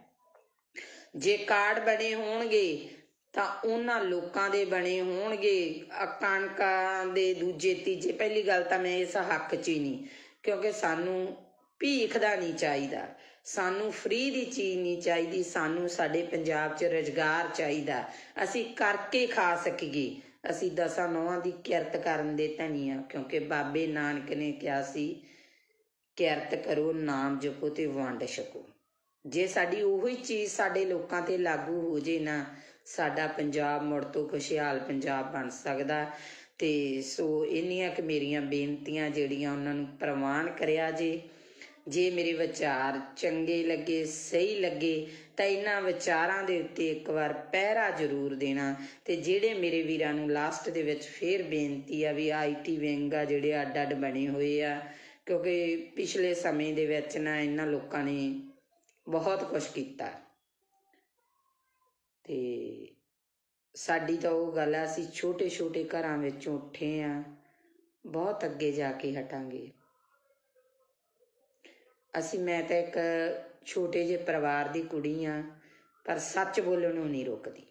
ਜੇ ਕਾਰਡ ਬਣੇ ਹੋਣਗੇ ਤਾਂ ਉਹਨਾਂ ਲੋਕਾਂ ਦੇ ਬਣੇ ਹੋਣਗੇ, ਕਣਕਾਂ ਦੇ ਦੂਜੇ ਤੀਜੇ। ਪਹਿਲੀ ਗੱਲ ਤਾਂ ਮੈਂ ਇਸ ਹੱਕ 'ਚ ਹੀ ਨਹੀਂ, ਕਿਉਂਕਿ ਸਾਨੂੰ ਭੀਖ ਦਾ ਨਹੀਂ ਚਾਹੀਦਾ, ਸਾਨੂੰ ਫ੍ਰੀ ਦੀ ਚੀਜ਼ ਨਹੀਂ ਚਾਹੀਦੀ, ਸਾਨੂੰ ਸਾਡੇ ਪੰਜਾਬ 'ਚ ਰੁਜ਼ਗਾਰ ਚਾਹੀਦਾ, ਅਸੀਂ ਕਰਕੇ ਖਾ ਸਕੀਏ। ਅਸੀਂ 10 ਨੌਹਾਂ ਦੀ ਕਿਰਤ ਕਰਨ ਦੇ ਧਨੀ ਆ, ਕਿਉਂਕਿ ਬਾਬੇ ਨਾਨਕ ਨੇ ਕਿਹਾ ਸੀ ਕਿਰਤ ਕਰੋ, ਨਾਮ ਜਪੋ ਤੇ ਵੰਡ ਛਕੋ। ਜੇ ਸਾਡੀ ਉਹੀ ਚੀਜ਼ ਸਾਡੇ ਲੋਕਾਂ ਤੇ ਲਾਗੂ ਹੋ ਜੇ ਨਾ, ਸਾਡਾ ਪੰਜਾਬ ਮੁੜ ਤੋਂ ਖੁਸ਼ਹਾਲ ਪੰਜਾਬ ਬਣ ਸਕਦਾ। ਤੇ ਸੋ ਇੰਨੀਆਂ ਕਿ ਮੇਰੀਆਂ ਬੇਨਤੀਆਂ ਜਿਹੜੀਆਂ ਉਹਨਾਂ ਨੂੰ ਪ੍ਰਵਾਨ ਕਰਿਆ ਜੇ ਮੇਰੇ ਵਿਚਾਰ ਚੰਗੇ ਲੱਗੇ, ਸਹੀ ਲੱਗੇ, ਤਾਂ ਇਹਨਾਂ ਵਿਚਾਰਾਂ ਦੇ ਉੱਤੇ ਇੱਕ ਵਾਰ ਪਹਿਰਾ ਜ਼ਰੂਰ ਦੇਣਾ। ਤੇ ਜਿਹੜੇ ਮੇਰੇ ਵੀਰਾਂ ਨੂੰ ਲਾਸਟ ਦੇ ਵਿੱਚ ਫੇਰ ਬੇਨਤੀ ਆ ਵੀ IT ਵਿੰਗ ਆ ਜਿਹੜੇ ਅੱਡ ਅੱਡ ਬਣੇ ਹੋਏ ਆ, ਕਿਉਂਕਿ ਪਿਛਲੇ ਸਮੇਂ ਦੇ ਵਿੱਚ ਨਾ ਇਹਨਾਂ ਲੋਕਾਂ ਨੇ ਬਹੁਤ ਕੁਛ ਕੀਤਾ ਤੇ ਸਾਡੀ ਤਾਂ ਉਹ ਗੱਲ ਆ, ਅਸੀਂ ਛੋਟੇ ਛੋਟੇ ਘਰਾਂ ਵਿੱਚੋਂ ਉੱਠੇ ਆ, ਬਹੁਤ ਅੱਗੇ ਜਾ ਕੇ ਹਟਾਂਗੇ ਅਸੀਂ। ਮੈਂ ਤਾਂ ਇੱਕ ਛੋਟੇ ਜਿਹੇ ਪਰਿਵਾਰ ਦੀ ਕੁੜੀ ਆ, ਪਰ ਸੱਚ ਬੋਲਣ ਨੂੰ ਨਹੀਂ ਰੁਕਦੀ,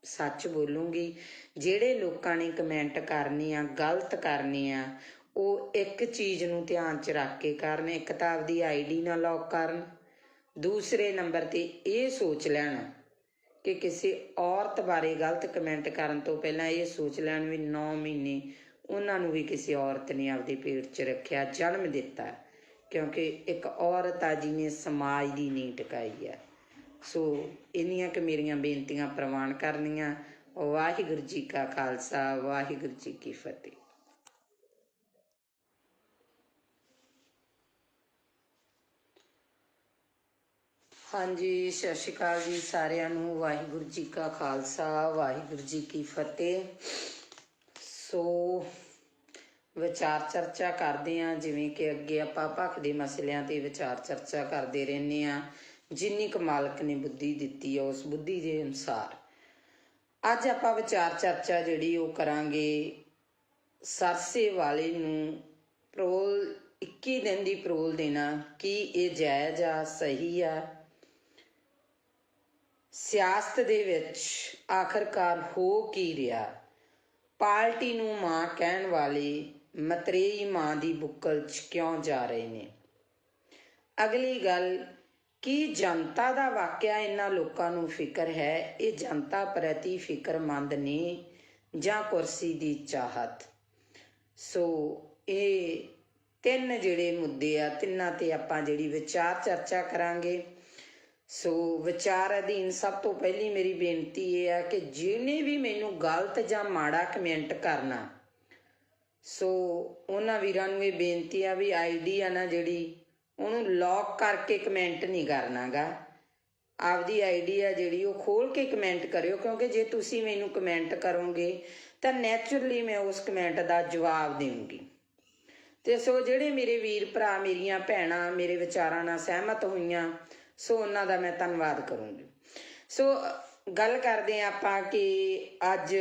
ਸੱਚ ਬੋਲੂੰਗੀ। ਜਿਹੜੇ ਲੋਕਾਂ ਨੇ ਕਮੈਂਟ ਕਰਨੇ ਆ, ਗਲਤ ਕਰਨੇ ਆ, ਉਹ ਇੱਕ ਚੀਜ਼ ਨੂੰ ਧਿਆਨ 'ਚ ਰੱਖ ਕੇ ਕਰਨ, ਇੱਕ ਤਾਂ ਆਪਦੀ ID ਨਾ ਲੌਕ ਕਰਨ, ਦੂਸਰੇ ਨੰਬਰ 'ਤੇ ਇਹ ਸੋਚ ਲੈਣ ਕਿ ਕਿਸੇ ਔਰਤ ਬਾਰੇ ਗਲਤ ਕਮੈਂਟ ਕਰਨ ਤੋਂ ਪਹਿਲਾਂ ਇਹ ਸੋਚ ਲੈਣ ਵੀ 9 ਮਹੀਨੇ ਉਹਨਾਂ ਨੂੰ ਵੀ ਕਿਸੇ ਔਰਤ ਨੇ ਆਪਦੇ ਪੇਟ 'ਚ ਰੱਖਿਆ, ਜਨਮ ਦਿੱਤਾ, ਕਿਉਂਕਿ ਇੱਕ ਔਰਤ ਆ ਜਿਹਨੇ ਸਮਾਜ ਦੀ ਨੀਂਹ ਟਿਕਾਈ ਆ। ਸੋ ਇੰਨੀਆਂ ਕਿ ਮੇਰੀਆਂ ਬੇਨਤੀਆਂ ਪ੍ਰਵਾਨ ਕਰਨੀਆਂ। ਵਾਹਿਗੁਰੂ ਜੀ ਕਾ ਖਾਲਸਾ, ਵਾਹਿਗੁਰੂ ਜੀ ਕੀ ਫਤਿਹ। ਹਾਂਜੀ, ਸਤਿ ਸ਼੍ਰੀ ਅਕਾਲ ਜੀ ਸਾਰਿਆਂ ਨੂੰ। ਵਾਹਿਗੁਰੂ ਜੀ ਕਾ ਖਾਲਸਾ, ਵਾਹਿਗੁਰੂ ਜੀ ਕੀ ਫਤਿਹ। ਸੋ ਵਿਚਾਰ ਚਰਚਾ ਕਰਦੇ ਹਾਂ, ਜਿਵੇਂ ਕਿ ਅੱਗੇ ਆਪਾਂ ਭਖ ਦੇ ਮਸਲਿਆਂ ਤੇ ਵਿਚਾਰ ਚਰਚਾ ਕਰਦੇ ਰਹਿੰਦੇ ਹਾਂ। ਜਿੰਨੀ ਕੁ ਮਾਲਕ ਨੇ ਬੁੱਧੀ ਦਿੱਤੀ ਹੈ ਉਸ ਬੁੱਧੀ ਦੇ ਅਨੁਸਾਰ ਅੱਜ ਆਪਾਂ ਵਿਚਾਰ ਚਰਚਾ ਜਿਹੜੀ ਉਹ ਕਰਾਂਗੇ। ਸਰਸੇ ਵਾਲੇ ਨੂੰ ਪਰੋਲ 21 ਦਿਨ ਦੀ ਪਰੋਲ ਦੇਣਾ, ਕੀ ਇਹ ਜਾਇਜ਼ ਆ, ਸਹੀ ਆ? ਸਿਆਸਤ ਦੇ ਵਿੱਚ ਆਖਰਕਾਰ ਹੋ ਕੀ ਰਿਹਾ? ਪਾਰਟੀ ਨੂੰ ਮਾਂ ਕਹਿਣ ਵਾਲੇ ਮਤਰੇਈ ਮਾਂ ਦੀ ਬੁੱਕਲ 'ਚ ਕਿਉਂ ਜਾ ਰਹੇ ਨੇ? ਅਗਲੀ ਗੱਲ, ਕੀ ਜਨਤਾ ਦਾ ਵਾਕਿਆ ਇਹਨਾਂ ਲੋਕਾਂ ਨੂੰ ਫਿਕਰ ਹੈ? ਇਹ ਜਨਤਾ ਪ੍ਰਤੀ ਫਿਕਰਮੰਦ ਨੇ ਜਾਂ ਕੁਰਸੀ ਦੀ ਚਾਹਤ? ਸੋ ਇਹ ਤਿੰਨ ਜਿਹੜੇ ਮੁੱਦੇ ਆ, ਤਿੰਨਾਂ ਤੇ ਆਪਾਂ ਜਿਹੜੀ ਵਿਚਾਰ ਚਰਚਾ ਕਰਾਂਗੇ। ਸੋ ਵਿਚਾਰ ਅਧੀਨ ਸਭ ਤੋਂ ਪਹਿਲੀ ਮੇਰੀ ਬੇਨਤੀ ਇਹ ਆ ਕਿ ਜਿਹਨੇ ਵੀ ਮੈਨੂੰ ਗਲਤ ਜਾਂ ਮਾੜਾ ਕਮੈਂਟ ਕਰਨਾ, ਸੋ ਉਹਨਾਂ ਵੀਰਾਂ ਨੂੰ ਇਹ ਬੇਨਤੀ ਆ ਵੀ ਆਈਡੀ ਆ ਨਾ ਜਿਹੜੀ, ਉਹਨੂੰ ਲੌਕ ਕਰਕੇ ਕਮੈਂਟ ਨਹੀਂ ਕਰਨਾ ਗਾ। ਆਪਦੀ ਆਈਡੀ ਆ ਜਿਹੜੀ ਉਹ ਖੋਲ ਕੇ ਕਮੈਂਟ ਕਰਿਓ, ਕਿਉਂਕਿ ਜੇ ਤੁਸੀਂ ਮੈਨੂੰ ਕਮੈਂਟ ਕਰੋਗੇ ਤਾਂ ਨੈਚੁਰਲੀ ਮੈਂ ਉਸ ਕਮੈਂਟ ਦਾ ਜਵਾਬ ਦੇਵਾਂਗੀ। ਤੇ ਸੋ ਜਿਹੜੇ ਮੇਰੇ ਵੀਰ ਭਰਾ, ਮੇਰੀਆਂ ਭੈਣਾਂ ਮੇਰੇ ਵਿਚਾਰਾਂ ਨਾਲ ਸਹਿਮਤ ਹੋਈਆਂ, ਸੋ ਉਹਨਾਂ ਦਾ ਮੈਂ ਧੰਨਵਾਦ ਕਰੂੰਗੀ। ਸੋ ਗੱਲ ਕਰਦੇ ਹਾਂ ਆਪਾਂ ਕਿ ਅੱਜ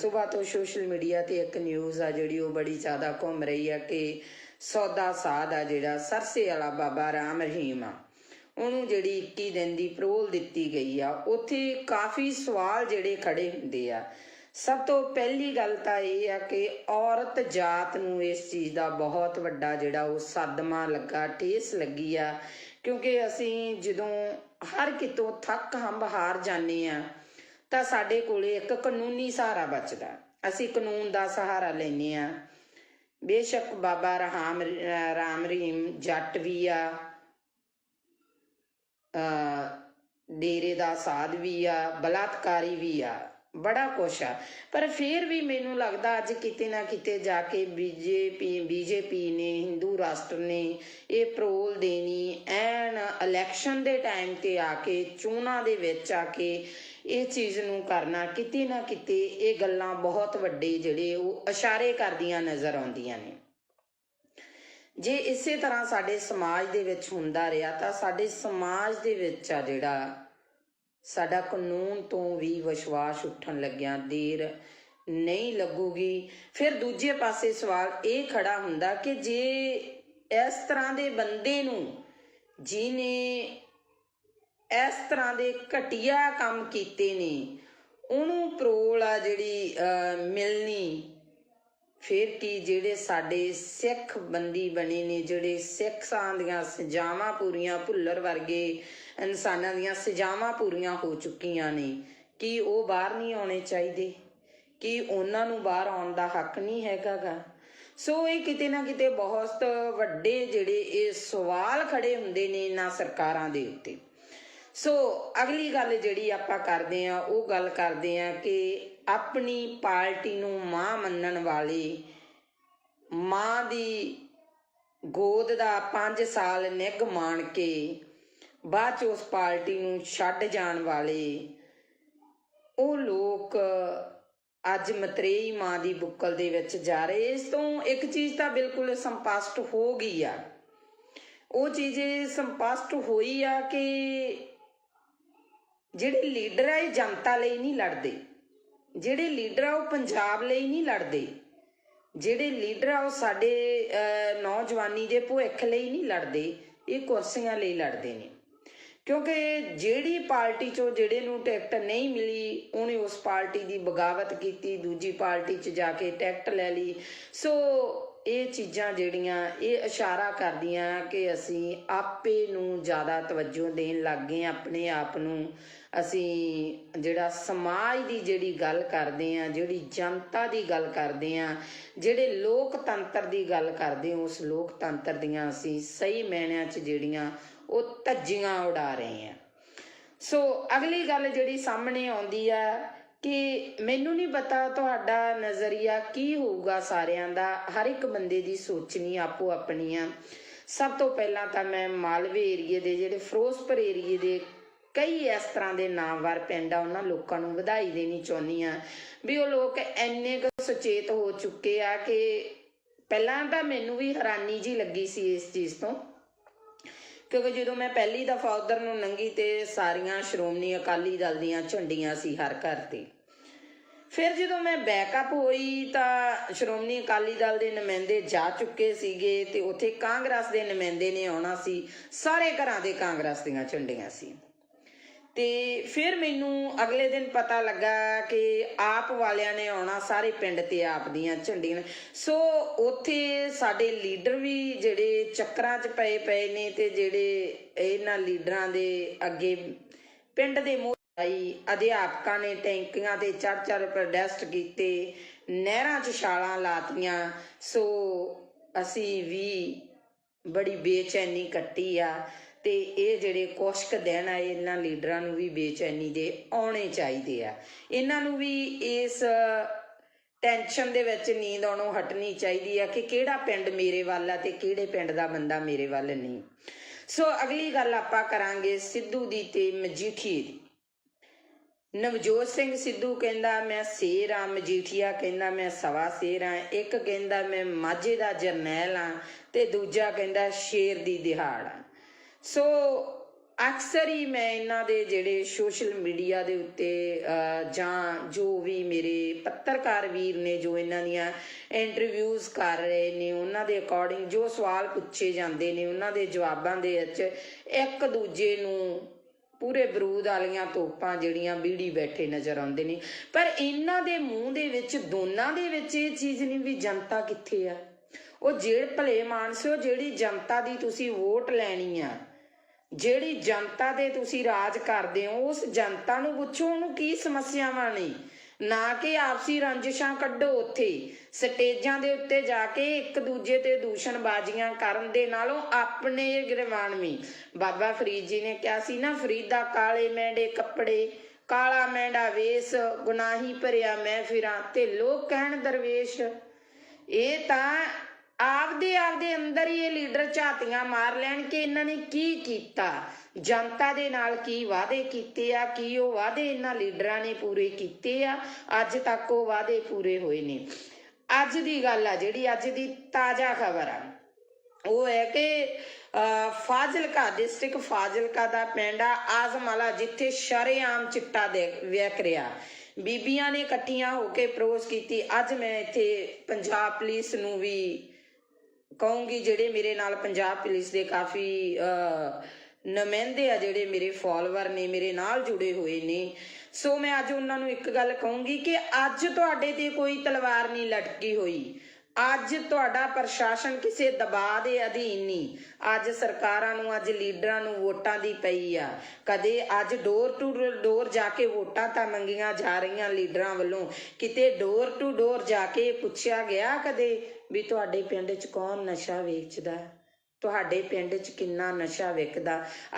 ਸੁਬਾਹ ਤੋਂ ਸੋਸ਼ਲ ਮੀਡੀਆ 'ਤੇ ਇੱਕ ਨਿਊਜ਼ ਆ ਜਿਹੜੀ ਉਹ ਬੜੀ ਜ਼ਿਆਦਾ ਘੁੰਮ ਰਹੀ ਆ ਕਿ ਸੌਦਾ ਸਾਧ ਆ ਜਿਹੜਾ ਸਰਸੇ ਵਾਲਾ ਬਾਬਾ ਰਾਮ ਰਹੀਮ ਆ, ਉਹਨੂੰ ਜਿਹੜੀ 21 ਦਿਨ ਦੀ ਪਰੋਲ ਦਿੱਤੀ ਗਈ ਆ। ਉੱਥੇ ਕਾਫੀ ਸਵਾਲ ਜਿਹੜੇ ਖੜੇ ਹੁੰਦੇ ਆ। ਸਭ ਤੋਂ ਪਹਿਲੀ ਗੱਲ ਤਾਂ ਇਹ ਆ ਕਿ ਔਰਤ ਜਾਤ ਨੂੰ ਇਸ ਚੀਜ਼ ਦਾ ਬਹੁਤ ਵੱਡਾ ਜਿਹੜਾ ਉਹ ਸਦਮਾ ਲੱਗਾ, ਠੇਸ ਲੱਗੀ ਆ, ਕਿਉਂਕਿ ਅਸੀਂ ਜਦੋਂ ਹਰ ਕਿਤੋਂ ਥੱਕ ਹੰਬ ਹਾਰ ਜਾਂਦੇ ਆ ਤਾਂ ਸਾਡੇ ਕੋਲੇ ਇੱਕ ਕਾਨੂੰਨੀ ਸਹਾਰਾ ਬਚਦਾ। ਅਸੀਂ ਕਾਨੂੰਨ ਦਾ ਸਹਾਰਾ ਲੈਂਦੇ ਆ। ਬੇਸ਼ੱਕ ਬਾਬਾ ਰਾਮ ਰਹੀਮ ਜੱਟ ਵੀ ਆ, ਡੇਰੇ ਦਾ ਸਾਧ ਵੀ ਆ, ਬਲਾਤਕਾਰੀ ਵੀ ਆ, ਬੜਾ ਕੁਛ ਆ। ਪਰ ਫਿਰ ਵੀ ਮੈਨੂੰ ਲੱਗਦਾ ਅੱਜ ਕਿਤੇ ਨਾ ਕਿਤੇ ਜਾ ਕੇ ਬੀਜੇਪੀ ਨੇ, ਹਿੰਦੂ ਰਾਸ਼ਟਰ ਨੇ ਇਹ ਪਰੋਲ ਦੇਣੀ ਐਨ ਇਲੈਕਸ਼ਨ ਦੇ ਟਾਈਮ 'ਤੇ ਆ ਕੇ, ਚੋਣਾਂ ਦੇ ਵਿੱਚ ਆ ਕੇ ਇਹ ਚੀਜ਼ ਨੂੰ ਕਰਨਾ, ਕਿਤੇ ਨਾ ਕਿਤੇ ਇਹ ਗੱਲਾਂ ਬਹੁਤ ਵੱਡੇ ਜਿਹੜੇ ਉਹ ਇਸ਼ਾਰੇ ਕਰਦੀਆਂ ਨਜ਼ਰ ਆਉਂਦੀਆਂ ਨੇ। ਜੇ ਇਸੇ ਤਰ੍ਹਾਂ ਸਾਡੇ ਸਮਾਜ ਦੇ ਵਿੱਚ ਹੁੰਦਾ ਰਿਹਾ ਤਾਂ ਸਾਡੇ ਸਮਾਜ ਦੇ ਵਿੱਚ ਆ ਜਿਹੜਾ ਸਾਡਾ ਕਾਨੂੰਨ ਤੋਂ ਵੀ ਵਿਸ਼ਵਾਸ ਉੱਠਣ ਲੱਗਿਆ ਦੇਰ ਨਹੀਂ ਲੱਗੂਗੀ। ਫਿਰ ਦੂਜੇ ਪਾਸੇ ਸਵਾਲ ਇਹ ਖੜਾ ਹੁੰਦਾ ਕਿ ਜੇ ਇਸ ਤਰ੍ਹਾਂ ਦੇ ਬੰਦੇ ਨੂੰ, ਜਿਹਨੇ ਇਸ ਤਰ੍ਹਾਂ ਦੇ ਘਟੀਆ ਕੰਮ ਕੀਤੇ ਨੇ, ਉਹਨੂੰ ਪਰੋਲ ਆ ਜਿਹੜੀ ਮਿਲਣੀ, ਫਿਰ ਕੀ ਜਿਹੜੇ ਸਾਡੇ ਸਿੱਖ ਬੰਦੀ ਬਣੇ ਨੇ, ਜਿਹੜੇ ਸਿੱਖਾਂ ਦੀਆਂ ਸਜ਼ਾਵਾਂ ਪੂਰੀਆਂ, ਭੁੱਲਰ ਵਰਗੇ ਇਨਸਾਨਾਂ ਦੀਆਂ ਸਜ਼ਾਵਾਂ ਪੂਰੀਆਂ ਹੋ ਚੁੱਕੀਆਂ ਨੇ, ਕੀ ਉਹ ਬਾਹਰ ਨਹੀਂ ਆਉਣੇ ਚਾਹੀਦੇ? ਕੀ ਉਹਨਾਂ ਨੂੰ ਬਾਹਰ ਆਉਣ ਦਾ ਹੱਕ ਨਹੀਂ ਹੈਗਾ ਗਾ? ਸੋ ਇਹ ਕਿਤੇ ਨਾ ਕਿਤੇ ਬਹੁਤ ਵੱਡੇ ਜਿਹੜੇ ਇਹ ਸਵਾਲ ਖੜੇ ਹੁੰਦੇ ਨੇ ਇਹਨਾਂ ਸਰਕਾਰਾਂ ਦੇ ਉੱਤੇ। ਸੋ ਅਗਲੀ ਗੱਲ ਜਿਹੜੀ ਆਪਾਂ ਕਰਦੇ ਹਾਂ ਉਹ ਗੱਲ ਕਰਦੇ ਹਾਂ ਕਿ ਆਪਣੀ ਪਾਰਟੀ ਨੂੰ ਮਾਂ ਮੰਨਣ ਵਾਲੇ, ਮਾਂ ਦੀ ਗੋਦ ਦਾ 5 ਸਾਲ ਨਿੱਘ ਮਾਣ ਕੇ ਬਾਅਦ 'ਚ ਉਸ ਪਾਰਟੀ ਨੂੰ ਛੱਡ ਜਾਣ ਵਾਲੇ ਉਹ ਲੋਕ ਅੱਜ ਮਤਰੇਈ ਮਾਂ ਦੀ ਬੁੱਕਲ ਦੇ ਵਿੱਚ ਜਾ ਰਹੇ। ਇਸ ਤੋਂ ਇੱਕ ਚੀਜ਼ ਤਾਂ ਬਿਲਕੁਲ ਸਪਸ਼ਟ ਹੋ ਗਈ ਆ। ਉਹ ਚੀਜ਼ ਸਪਸ਼ਟ ਹੋਈ ਆ ਕਿ ਜਿਹੜੇ ਲੀਡਰ ਆ ਇਹ ਜਨਤਾ ਲਈ ਨਹੀਂ ਲੜਦੇ। ਜਿਹੜੇ ਲੀਡਰ ਆ ਉਹ ਪੰਜਾਬ ਲਈ ਨਹੀਂ ਲੜਦੇ। ਜਿਹੜੇ ਲੀਡਰ ਆ ਉਹ ਸਾਡੇ ਨੌਜਵਾਨੀ ਦੇ ਭਵਿੱਖ ਲਈ ਨਹੀਂ ਲੜਦੇ, ਇਹ ਕੁਰਸੀਆਂ ਲਈ ਲੜਦੇ ਨੇ। ਕਿਉਂਕਿ ਜਿਹੜੀ ਪਾਰਟੀ 'ਚੋਂ ਜਿਹੜੇ ਨੂੰ ਟਿਕਟ ਨਹੀਂ ਮਿਲੀ ਉਹਨੇ ਉਸ ਪਾਰਟੀ ਦੀ ਬਗਾਵਤ ਕੀਤੀ, ਦੂਜੀ ਪਾਰਟੀ 'ਚ ਜਾ ਕੇ ਟਿਕਟ ਲੈ ਲਈ। ਸੋ ਇਹ ਚੀਜ਼ਾਂ ਜਿਹੜੀਆਂ ਇਹ ਇਸ਼ਾਰਾ ਕਰਦੀਆਂ ਕਿ ਅਸੀਂ ਆਪੇ ਨੂੰ ਜ਼ਿਆਦਾ ਤਵੱਜੋ ਦੇਣ ਲੱਗ ਗਏ, ਆਪਣੇ ਆਪ ਨੂੰ। ਅਸੀਂ ਜਿਹੜਾ ਸਮਾਜ ਦੀ ਜਿਹੜੀ ਗੱਲ ਕਰਦੇ ਹਾਂ, ਜਿਹੜੀ ਜਨਤਾ ਦੀ ਗੱਲ ਕਰਦੇ ਹਾਂ, ਜਿਹੜੇ ਲੋਕਤੰਤਰ ਦੀ ਗੱਲ ਕਰਦੇ ਹਾਂ, ਉਸ ਲੋਕਤੰਤਰ ਦੀਆਂ ਅਸੀਂ ਸਹੀ ਮਾਇਨਿਆਂ 'ਚ ਜਿਹੜੀਆਂ ਉਹ ਧੱਜੀਆਂ ਉਡਾ ਰਹੇ ਹਾਂ। ਸੋ ਅਗਲੀ ਗੱਲ ਜਿਹੜੀ ਸਾਹਮਣੇ ਆਉਂਦੀ ਆ ਕਿ ਮੈਨੂੰ ਨਹੀਂ ਪਤਾ ਤੁਹਾਡਾ ਨਜ਼ਰੀਆ ਕੀ ਹੋਊਗਾ ਸਾਰਿਆਂ ਦਾ, ਹਰ ਇੱਕ ਬੰਦੇ ਦੀ ਸੋਚਣੀ ਆਪੋ ਆਪਣੀ ਆ। ਸਭ ਤੋਂ ਪਹਿਲਾਂ ਤਾਂ ਮੈਂ ਮਾਲਵੇ ਏਰੀਏ ਦੇ ਜਿਹੜੇ ਫਿਰੋਜ਼ਪੁਰ ਏਰੀਏ ਦੇ ਕਈ ਇਸ ਤਰ੍ਹਾਂ ਦੇ ਨਾਮਵਰ ਪਿੰਡ ਆ ਉਹਨਾਂ ਲੋਕਾਂ ਨੂੰ ਵਧਾਈ ਦੇਣੀ ਚਾਹੁੰਦੀ ਹਾਂ ਵੀ ਉਹ ਲੋਕ ਇੰਨੇ ਕੁ ਸੁਚੇਤ ਹੋ ਚੁੱਕੇ ਆ ਕਿ ਪਹਿਲਾਂ ਤਾਂ ਮੈਨੂੰ ਵੀ ਹੈਰਾਨੀ ਜੀ ਲੱਗੀ ਸੀ ਇਸ ਚੀਜ਼ ਤੋਂ, ਕਿਉਂਕਿ ਜਦੋਂ ਮੈਂ ਪਹਿਲੀ ਦਫਾ ਉਧਰ ਨੂੰ ਲੰਘੀ ਤੇ ਸਾਰੀਆਂ ਸ਼੍ਰੋਮਣੀ ਅਕਾਲੀ ਦਲ ਦੀਆਂ ਝੰਡੀਆਂ ਸੀ ਹਰ ਘਰ ਤੇ। ਫਿਰ ਜਦੋਂ ਮੈਂ ਬੈਕਅਪ ਹੋਈ ਤਾਂ ਸ਼੍ਰੋਮਣੀ ਅਕਾਲੀ ਦਲ ਦੇ ਨੁਮਾਇੰਦੇ ਜਾ ਚੁੱਕੇ ਸੀਗੇ ਤੇ ਉੱਥੇ ਕਾਂਗਰਸ ਦੇ ਨੁਮਾਇੰਦੇ ਨੇ ਆਉਣਾ ਸੀ, ਸਾਰੇ ਘਰਾਂ ਦੇ ਕਾਂਗਰਸ ਦੀਆਂ ਝੰਡੀਆਂ ਸੀ। ਤੇ ਫਿਰ ਮੈਨੂੰ ਅਗਲੇ ਦਿਨ ਪਤਾ ਲੱਗਾ ਕਿ ਆਪ ਵਾਲਿਆਂ ਨੇ ਆਉਣਾ ਸਾਰੇ ਪਿੰਡ ਤੇ ਆਪ ਦੀਆਂ ਝੰਡੀਆਂ। ਸੋ ਉੱਥੇ ਸਾਡੇ ਲੀਡਰ ਵੀ ਜਿਹੜੇ ਚੱਕਰਾਂ 'ਚ ਪਏ ਨੇ ਤੇ ਜਿਹੜੇ ਇਹਨਾਂ ਲੀਡਰਾਂ ਦੇ ਅੱਗੇ ਪਿੰਡ ਦੇ ਅਧਿਆਪਕਾਂ ਨੇ ਟੈਂਕੀਆਂ ਤੇ ਚੜ੍ਹ ਪ੍ਰੋਟੈਸਟ ਕੀਤੇ, ਨਹਿਰਾਂ 'ਚ ਛਾਲਾਂ ਲਾਤੀਆਂ। ਸੋ ਅਸੀਂ ਵੀ ਬੜੀ ਬੇਚੈਨੀ ਕੱਟੀ ਆ ਤੇ ਇਹ ਜਿਹੜੇ ਕੁਛ ਕੁ ਦਿਨ ਆ ਇਹਨਾਂ ਲੀਡਰਾਂ ਨੂੰ ਵੀ ਬੇਚੈਨੀ ਦੇ ਆਉਣੇ ਚਾਹੀਦੇ ਆ। ਇਹਨਾਂ ਨੂੰ ਵੀ ਇਸ ਟੈਨਸ਼ਨ ਦੇ ਵਿੱਚ ਨੀਂਦ ਆਉਣੋਂ ਹਟਣੀ ਚਾਹੀਦੀ ਆ ਕਿ ਕਿਹੜਾ ਪਿੰਡ ਮੇਰੇ ਵੱਲ ਆ ਤੇ ਕਿਹੜੇ ਪਿੰਡ ਦਾ ਬੰਦਾ ਮੇਰੇ ਵੱਲ ਨਹੀਂ। ਸੋ ਅਗਲੀ ਗੱਲ ਆਪਾਂ ਕਰਾਂਗੇ ਸਿੱਧੂ ਦੀ ਤੇ ਮਜੀਠੀਏ ਦੀ। ਨਵਜੋਤ ਸਿੰਘ ਸਿੱਧੂ ਕਹਿੰਦਾ ਮੈਂ ਸ਼ੇਰ ਆ, ਮਜੀਠੀਆ ਕਹਿੰਦਾ ਮੈਂ ਸਵਾ ਸ਼ੇਰ ਆ, ਇੱਕ ਕਹਿੰਦਾ ਮੈਂ ਮਾਝੇ ਦਾ ਜਰਨੈਲ ਆ ਤੇ ਦੂਜਾ ਕਹਿੰਦਾ ਸ਼ੇਰ ਦੀ ਦਿਹਾੜ ਆ। ਸੋ ਅਕਸਰ ਹੀ ਮੈਂ ਇਹਨਾਂ ਦੇ ਜਿਹੜੇ ਸੋਸ਼ਲ ਮੀਡੀਆ ਦੇ ਉੱਤੇ ਜਾਂ ਜੋ ਵੀ ਮੇਰੇ ਪੱਤਰਕਾਰ ਵੀਰ ਨੇ ਜੋ ਇਹਨਾਂ ਦੀਆਂ ਇੰਟਰਵਿਊਜ਼ ਕਰ ਰਹੇ ਨੇ ਉਹਨਾਂ ਦੇ ਅਕੋਰਡਿੰਗ ਜੋ ਸਵਾਲ ਪੁੱਛੇ ਜਾਂਦੇ ਨੇ ਉਹਨਾਂ ਦੇ ਜਵਾਬਾਂ ਦੇ ਵਿੱਚ ਇੱਕ ਦੂਜੇ ਨੂੰ ਪੂਰੇ ਬਰੂਦ ਵਾਲੀਆਂ ਤੋਪਾਂ ਜਿਹੜੀਆਂ ਬੀੜੀ ਬੈਠੇ ਨਜ਼ਰ ਆਉਂਦੇ ਨੇ। ਪਰ ਇਹਨਾਂ ਦੇ ਮੂੰਹ ਦੇ ਵਿੱਚ ਦੋਨਾਂ ਦੇ ਵਿੱਚ ਇਹ ਚੀਜ਼ ਨਹੀਂ ਵੀ ਜਨਤਾ ਕਿੱਥੇ ਆ। ਉਹ ਜਿਹੜੇ ਭਲੇ ਮਾਨਸਿਓ ਜਿਹੜੀ ਜਨਤਾ ਦੀ ਤੁਸੀਂ ਵੋਟ ਲੈਣੀ ਆ, ਜਿਹੜੀ ਜਨਤਾ ਦੇ ਤੁਸੀਂ ਰਾਜ ਕਰਦੇ ਹੋ ਉਸ ਜਨਤਾ ਨੂੰ ਪੁੱਛੋ ਉਹਨੂੰ ਕੀ ਸਮੱਸਿਆਵਾਂ ਨੇ, ਨਾ ਕਿ ਆਪਸੀ ਰੰਜਿਸ਼ਾਂ ਕੱਢੋ। ਉੱਥੇ ਸਟੇਜਾਂ ਦੇ ਉੱਤੇ ਜਾ ਕੇ ਇੱਕ ਦੂਜੇ ਤੇ ਦੂਸ਼ਣਬਾਜ਼ੀਆਂ ਕਰਨ ਦੇ ਨਾਲੋਂ ਆਪਣੇ ਗਿਰਵਾਨਵੀਂ ਬਾਬਾ ਫਰੀਦ ਜੀ ਨੇ ਕਿਹਾ ਸੀ ਨਾ, ਫਰੀਦਾ ਕਾਲੇ ਮੈਂਡੇ ਕੱਪੜੇ ਕਾਲਾ ਮੈਂਡਾ ਵੇਸ, ਗੁਨਾਹੀ ਭਰਿਆ ਮੈਂ ਫਿਰਾਂ ਤੇ ਲੋਕ ਕਹਿਣ ਦਰਵੇਸ਼। ਇਹ ਤਾਂ ਆਪਦੇ ਅੰਦਰ ਹੀ ਇਹ ਲੀਡਰ ਝਾਤੀਆਂ ਮਾਰ ਲੈਣ ਕਿ ਇਹਨਾਂ ਨੇ ਕੀ ਕੀਤਾ, ਜਨਤਾ ਦੇ ਨਾਲ ਕੀ ਵਾਅਦੇ ਕੀਤੇ ਆ, ਕੀ ਉਹ ਵਾਅਦੇ ਇਹਨਾਂ ਲੀਡਰਾਂ ਨੇ ਪੂਰੇ ਕੀਤੇ ਆ, ਅੱਜ ਤੱਕ ਉਹ ਵਾਅਦੇ ਪੂਰੇ ਹੋਏ ਨੇ। ਅੱਜ ਦੀ ਗੱਲ ਆ ਜਿਹੜੀ ਅੱਜ ਦੀ ਤਾਜ਼ਾ ਖਬਰ ਆ ਉਹ ਹੈ ਕਿ ਫਾਜ਼ਿਲਕਾ ਡਿਸਟ੍ਰਿਕਟ ਫਾਜ਼ਿਲਕਾ ਦਾ ਪਿੰਡ ਆ ਆਜ਼ਮਾਲਾ ਜਿੱਥੇ ਸ਼ਰੇਆਮ ਚਿੱਟਾ ਵਿਕ ਰਿਹਾ। ਬੀਬੀਆਂ ਨੇ ਇਕੱਠੀਆਂ ਹੋ ਕੇ ਪ੍ਰੋਸ ਕੀਤੀ। ਅੱਜ ਮੈਂ ਇੱਥੇ ਪੰਜਾਬ ਪੁਲਿਸ ਨੂੰ ਵੀ ਕਹੂੰਗੀ, ਜਿਹੜੇ ਮੇਰੇ ਨਾਲ ਪੰਜਾਬ ਪੁਲਿਸ ਦੇ ਕਾਫੀ ਨੁਮਾਇੰਦੇ ਆ ਜਿਹੜੇ ਮੇਰੇ ਫੋਲੋਵਰ ਨੇ ਮੇਰੇ ਨਾਲ ਜੁੜੇ ਹੋਏ ਨੇ, ਸੋ ਮੈਂ ਅੱਜ ਉਹਨਾਂ ਨੂੰ ਇੱਕ ਗੱਲ ਕਹੂੰਗੀ ਕਿ ਅੱਜ ਤੁਹਾਡੇ ਤੇ ਕੋਈ ਤਲਵਾਰ ਨਹੀਂ ਲਟਕੀ ਹੋਈ। ਅੱਜ ਤੁਹਾਡਾ ਪ੍ਰਸ਼ਾਸਨ ਕਿਸੇ ਦਬਾਅ ਦੇ ਅਧੀਨ ਨਹੀਂ। ਅੱਜ ਸਰਕਾਰਾਂ ਨੂੰ ਅੱਜ ਲੀਡਰਾਂ ਨੂੰ ਵੋਟਾਂ ਦੀ ਪਈ ਆ। ਕਦੇ ਅੱਜ ਡੋਰ ਟੂ ਡੋਰ ਜਾ ਕੇ ਵੋਟਾਂ ਤਾਂ ਮੰਗੀਆਂ ਜਾ ਰਹੀਆਂ ਲੀਡਰਾਂ ਵੱਲੋਂ, ਕਿਤੇ ਡੋਰ ਟੂ ਡੋਰ ਜਾ ਕੇ ਪੁੱਛਿਆ ਗਿਆ ਕਦੇ ਵੀ ਤੁਹਾਡੇ ਪਿੰਡ 'ਚ ਕੌਣ ਨਸ਼ਾ ਵੇਚਦਾ, ਤੁਹਾਡੇ ਪਿੰਡ 'ਚ ਕਿੰਨਾ ਨਸ਼ਾ ਵਿਕਦਾ।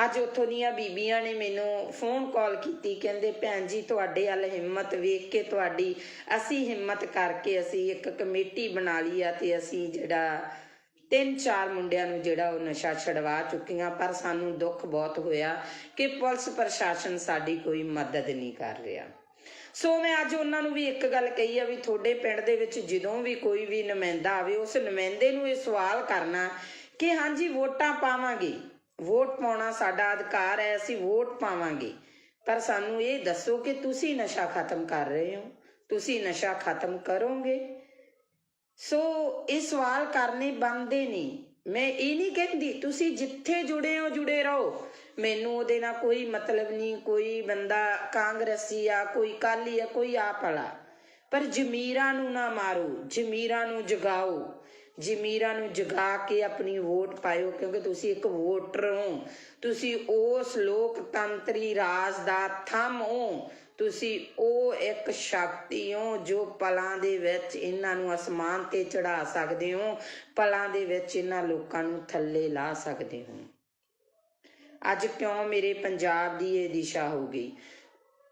ਅੱਜ ਉੱਥੋਂ ਦੀਆਂ ਬੀਬੀਆਂ ਨੇ ਮੈਨੂੰ ਫੋਨ ਕਾਲ ਕੀਤੀ, ਕਹਿੰਦੇ ਭੈਣ ਜੀ ਤੁਹਾਡੇ ਵੱਲ ਹਿੰਮਤ ਵੇਖ ਕੇ ਤੁਹਾਡੀ ਅਸੀਂ ਹਿੰਮਤ ਕਰਕੇ ਅਸੀਂ ਇੱਕ ਕਮੇਟੀ ਬਣਾ ਲਈ ਆ ਤੇ ਅਸੀਂ ਜਿਹੜਾ 3-4 ਮੁੰਡਿਆਂ ਨੂੰ ਜਿਹੜਾ ਉਹ ਨਸ਼ਾ ਛਡਵਾ ਚੁੱਕੀਆਂ। ਪਰ ਸਾਨੂੰ ਦੁੱਖ ਬਹੁਤ ਹੋਇਆ ਕਿ ਪੁਲਿਸ ਪ੍ਰਸ਼ਾਸਨ ਸਾਡੀ ਕੋਈ ਮਦਦ ਨਹੀਂ ਕਰ ਰਿਹਾ। ਸੋ ਮੈਂ ਅੱਜ ਉਹਨਾਂ ਨੂੰ ਵੀ ਇੱਕ ਗੱਲ ਕਹੀ ਆ ਵੀ ਤੁਹਾਡੇ ਪਿੰਡ ਦੇ ਵਿੱਚ ਜਦੋਂ ਵੀ ਕੋਈ ਵੀ ਨੁਮਾਇੰਦਾ ਆਵੇ ਉਸ ਨੁਮਾਇੰਦੇ ਨੂੰ ਇਹ ਸਵਾਲ ਕਰਨਾ ਕਿ ਹਾਂਜੀ ਵੋਟਾਂ ਪਾਵਾਂਗੇ, ਵੋਟ ਪਾਉਣਾ ਸਾਡਾ ਅਧਿਕਾਰ ਹੈ, ਅਸੀਂ ਵੋਟ ਪਾਵਾਂਗੇ, ਪਰ ਸਾਨੂੰ ਇਹ ਦੱਸੋ ਕਿ ਤੁਸੀਂ ਨਸ਼ਾ ਖਤਮ ਕਰ ਰਹੇ ਹੋ, ਤੁਸੀਂ ਨਸ਼ਾ ਖਤਮ ਕਰੋਗੇ। ਸੋ ਇਹ ਸਵਾਲ ਕਰਨੇ ਬਣਦੇ ਨਹੀਂ। ਮੈਂ ਇਹ ਨਹੀਂ ਕਹਿੰਦੀ ਤੁਸੀਂ ਜਿੱਥੇ ਜੁੜੇ ਹੋ ਜੁੜੇ ਰਹੋ, ਮੈਨੂੰ ਉਹਦੇ ਨਾਲ ਕੋਈ ਮਤਲਬ ਨਹੀਂ। ਕੋਈ ਬੰਦਾ ਕਾਂਗਰਸੀ ਆ, ਕੋਈ ਅਕਾਲੀ ਆ, ਕੋਈ ਆਪ ਵਾਲਾ, ਪਰ ਜ਼ਮੀਰਾਂ ਨੂੰ ਨਾ ਮਾਰੋ, ਜ਼ਮੀਰਾਂ ਨੂੰ ਜਗਾਓ, ਜ਼ਮੀਰਾਂ ਨੂੰ ਜਗਾ ਕੇ ਆਪਣੀ ਵੋਟ ਪਾਇਓ, ਕਿਉਂਕਿ ਤੁਸੀਂ ਇੱਕ ਵੋਟਰ ਹੋ, ਤੁਸੀਂ ਉਸ ਲੋਕਤੰਤਰੀ ਰਾਜ ਦਾ ਥੰਮ ਹੋ, ਤੁਸੀਂ ਉਹ ਇੱਕ ਸ਼ਕਤੀ ਹੋ ਜੋ ਪਲਾਂ ਦੇ ਵਿੱਚ ਇਹਨਾਂ ਨੂੰ ਅਸਮਾਨ ਤੇ ਚੜਾ ਸਕਦੇ ਹੋ, ਪਲਾਂ ਦੇ ਵਿੱਚ ਇਹਨਾਂ ਲੋਕਾਂ ਨੂੰ ਥੱਲੇ ਲਾ ਸਕਦੇ ਹੋ। ਅੱਜ ਕਿਉਂ ਮੇਰੇ ਪੰਜਾਬ ਦੀ ਇਹ ਦਿਸ਼ਾ ਹੋ ਗਈ?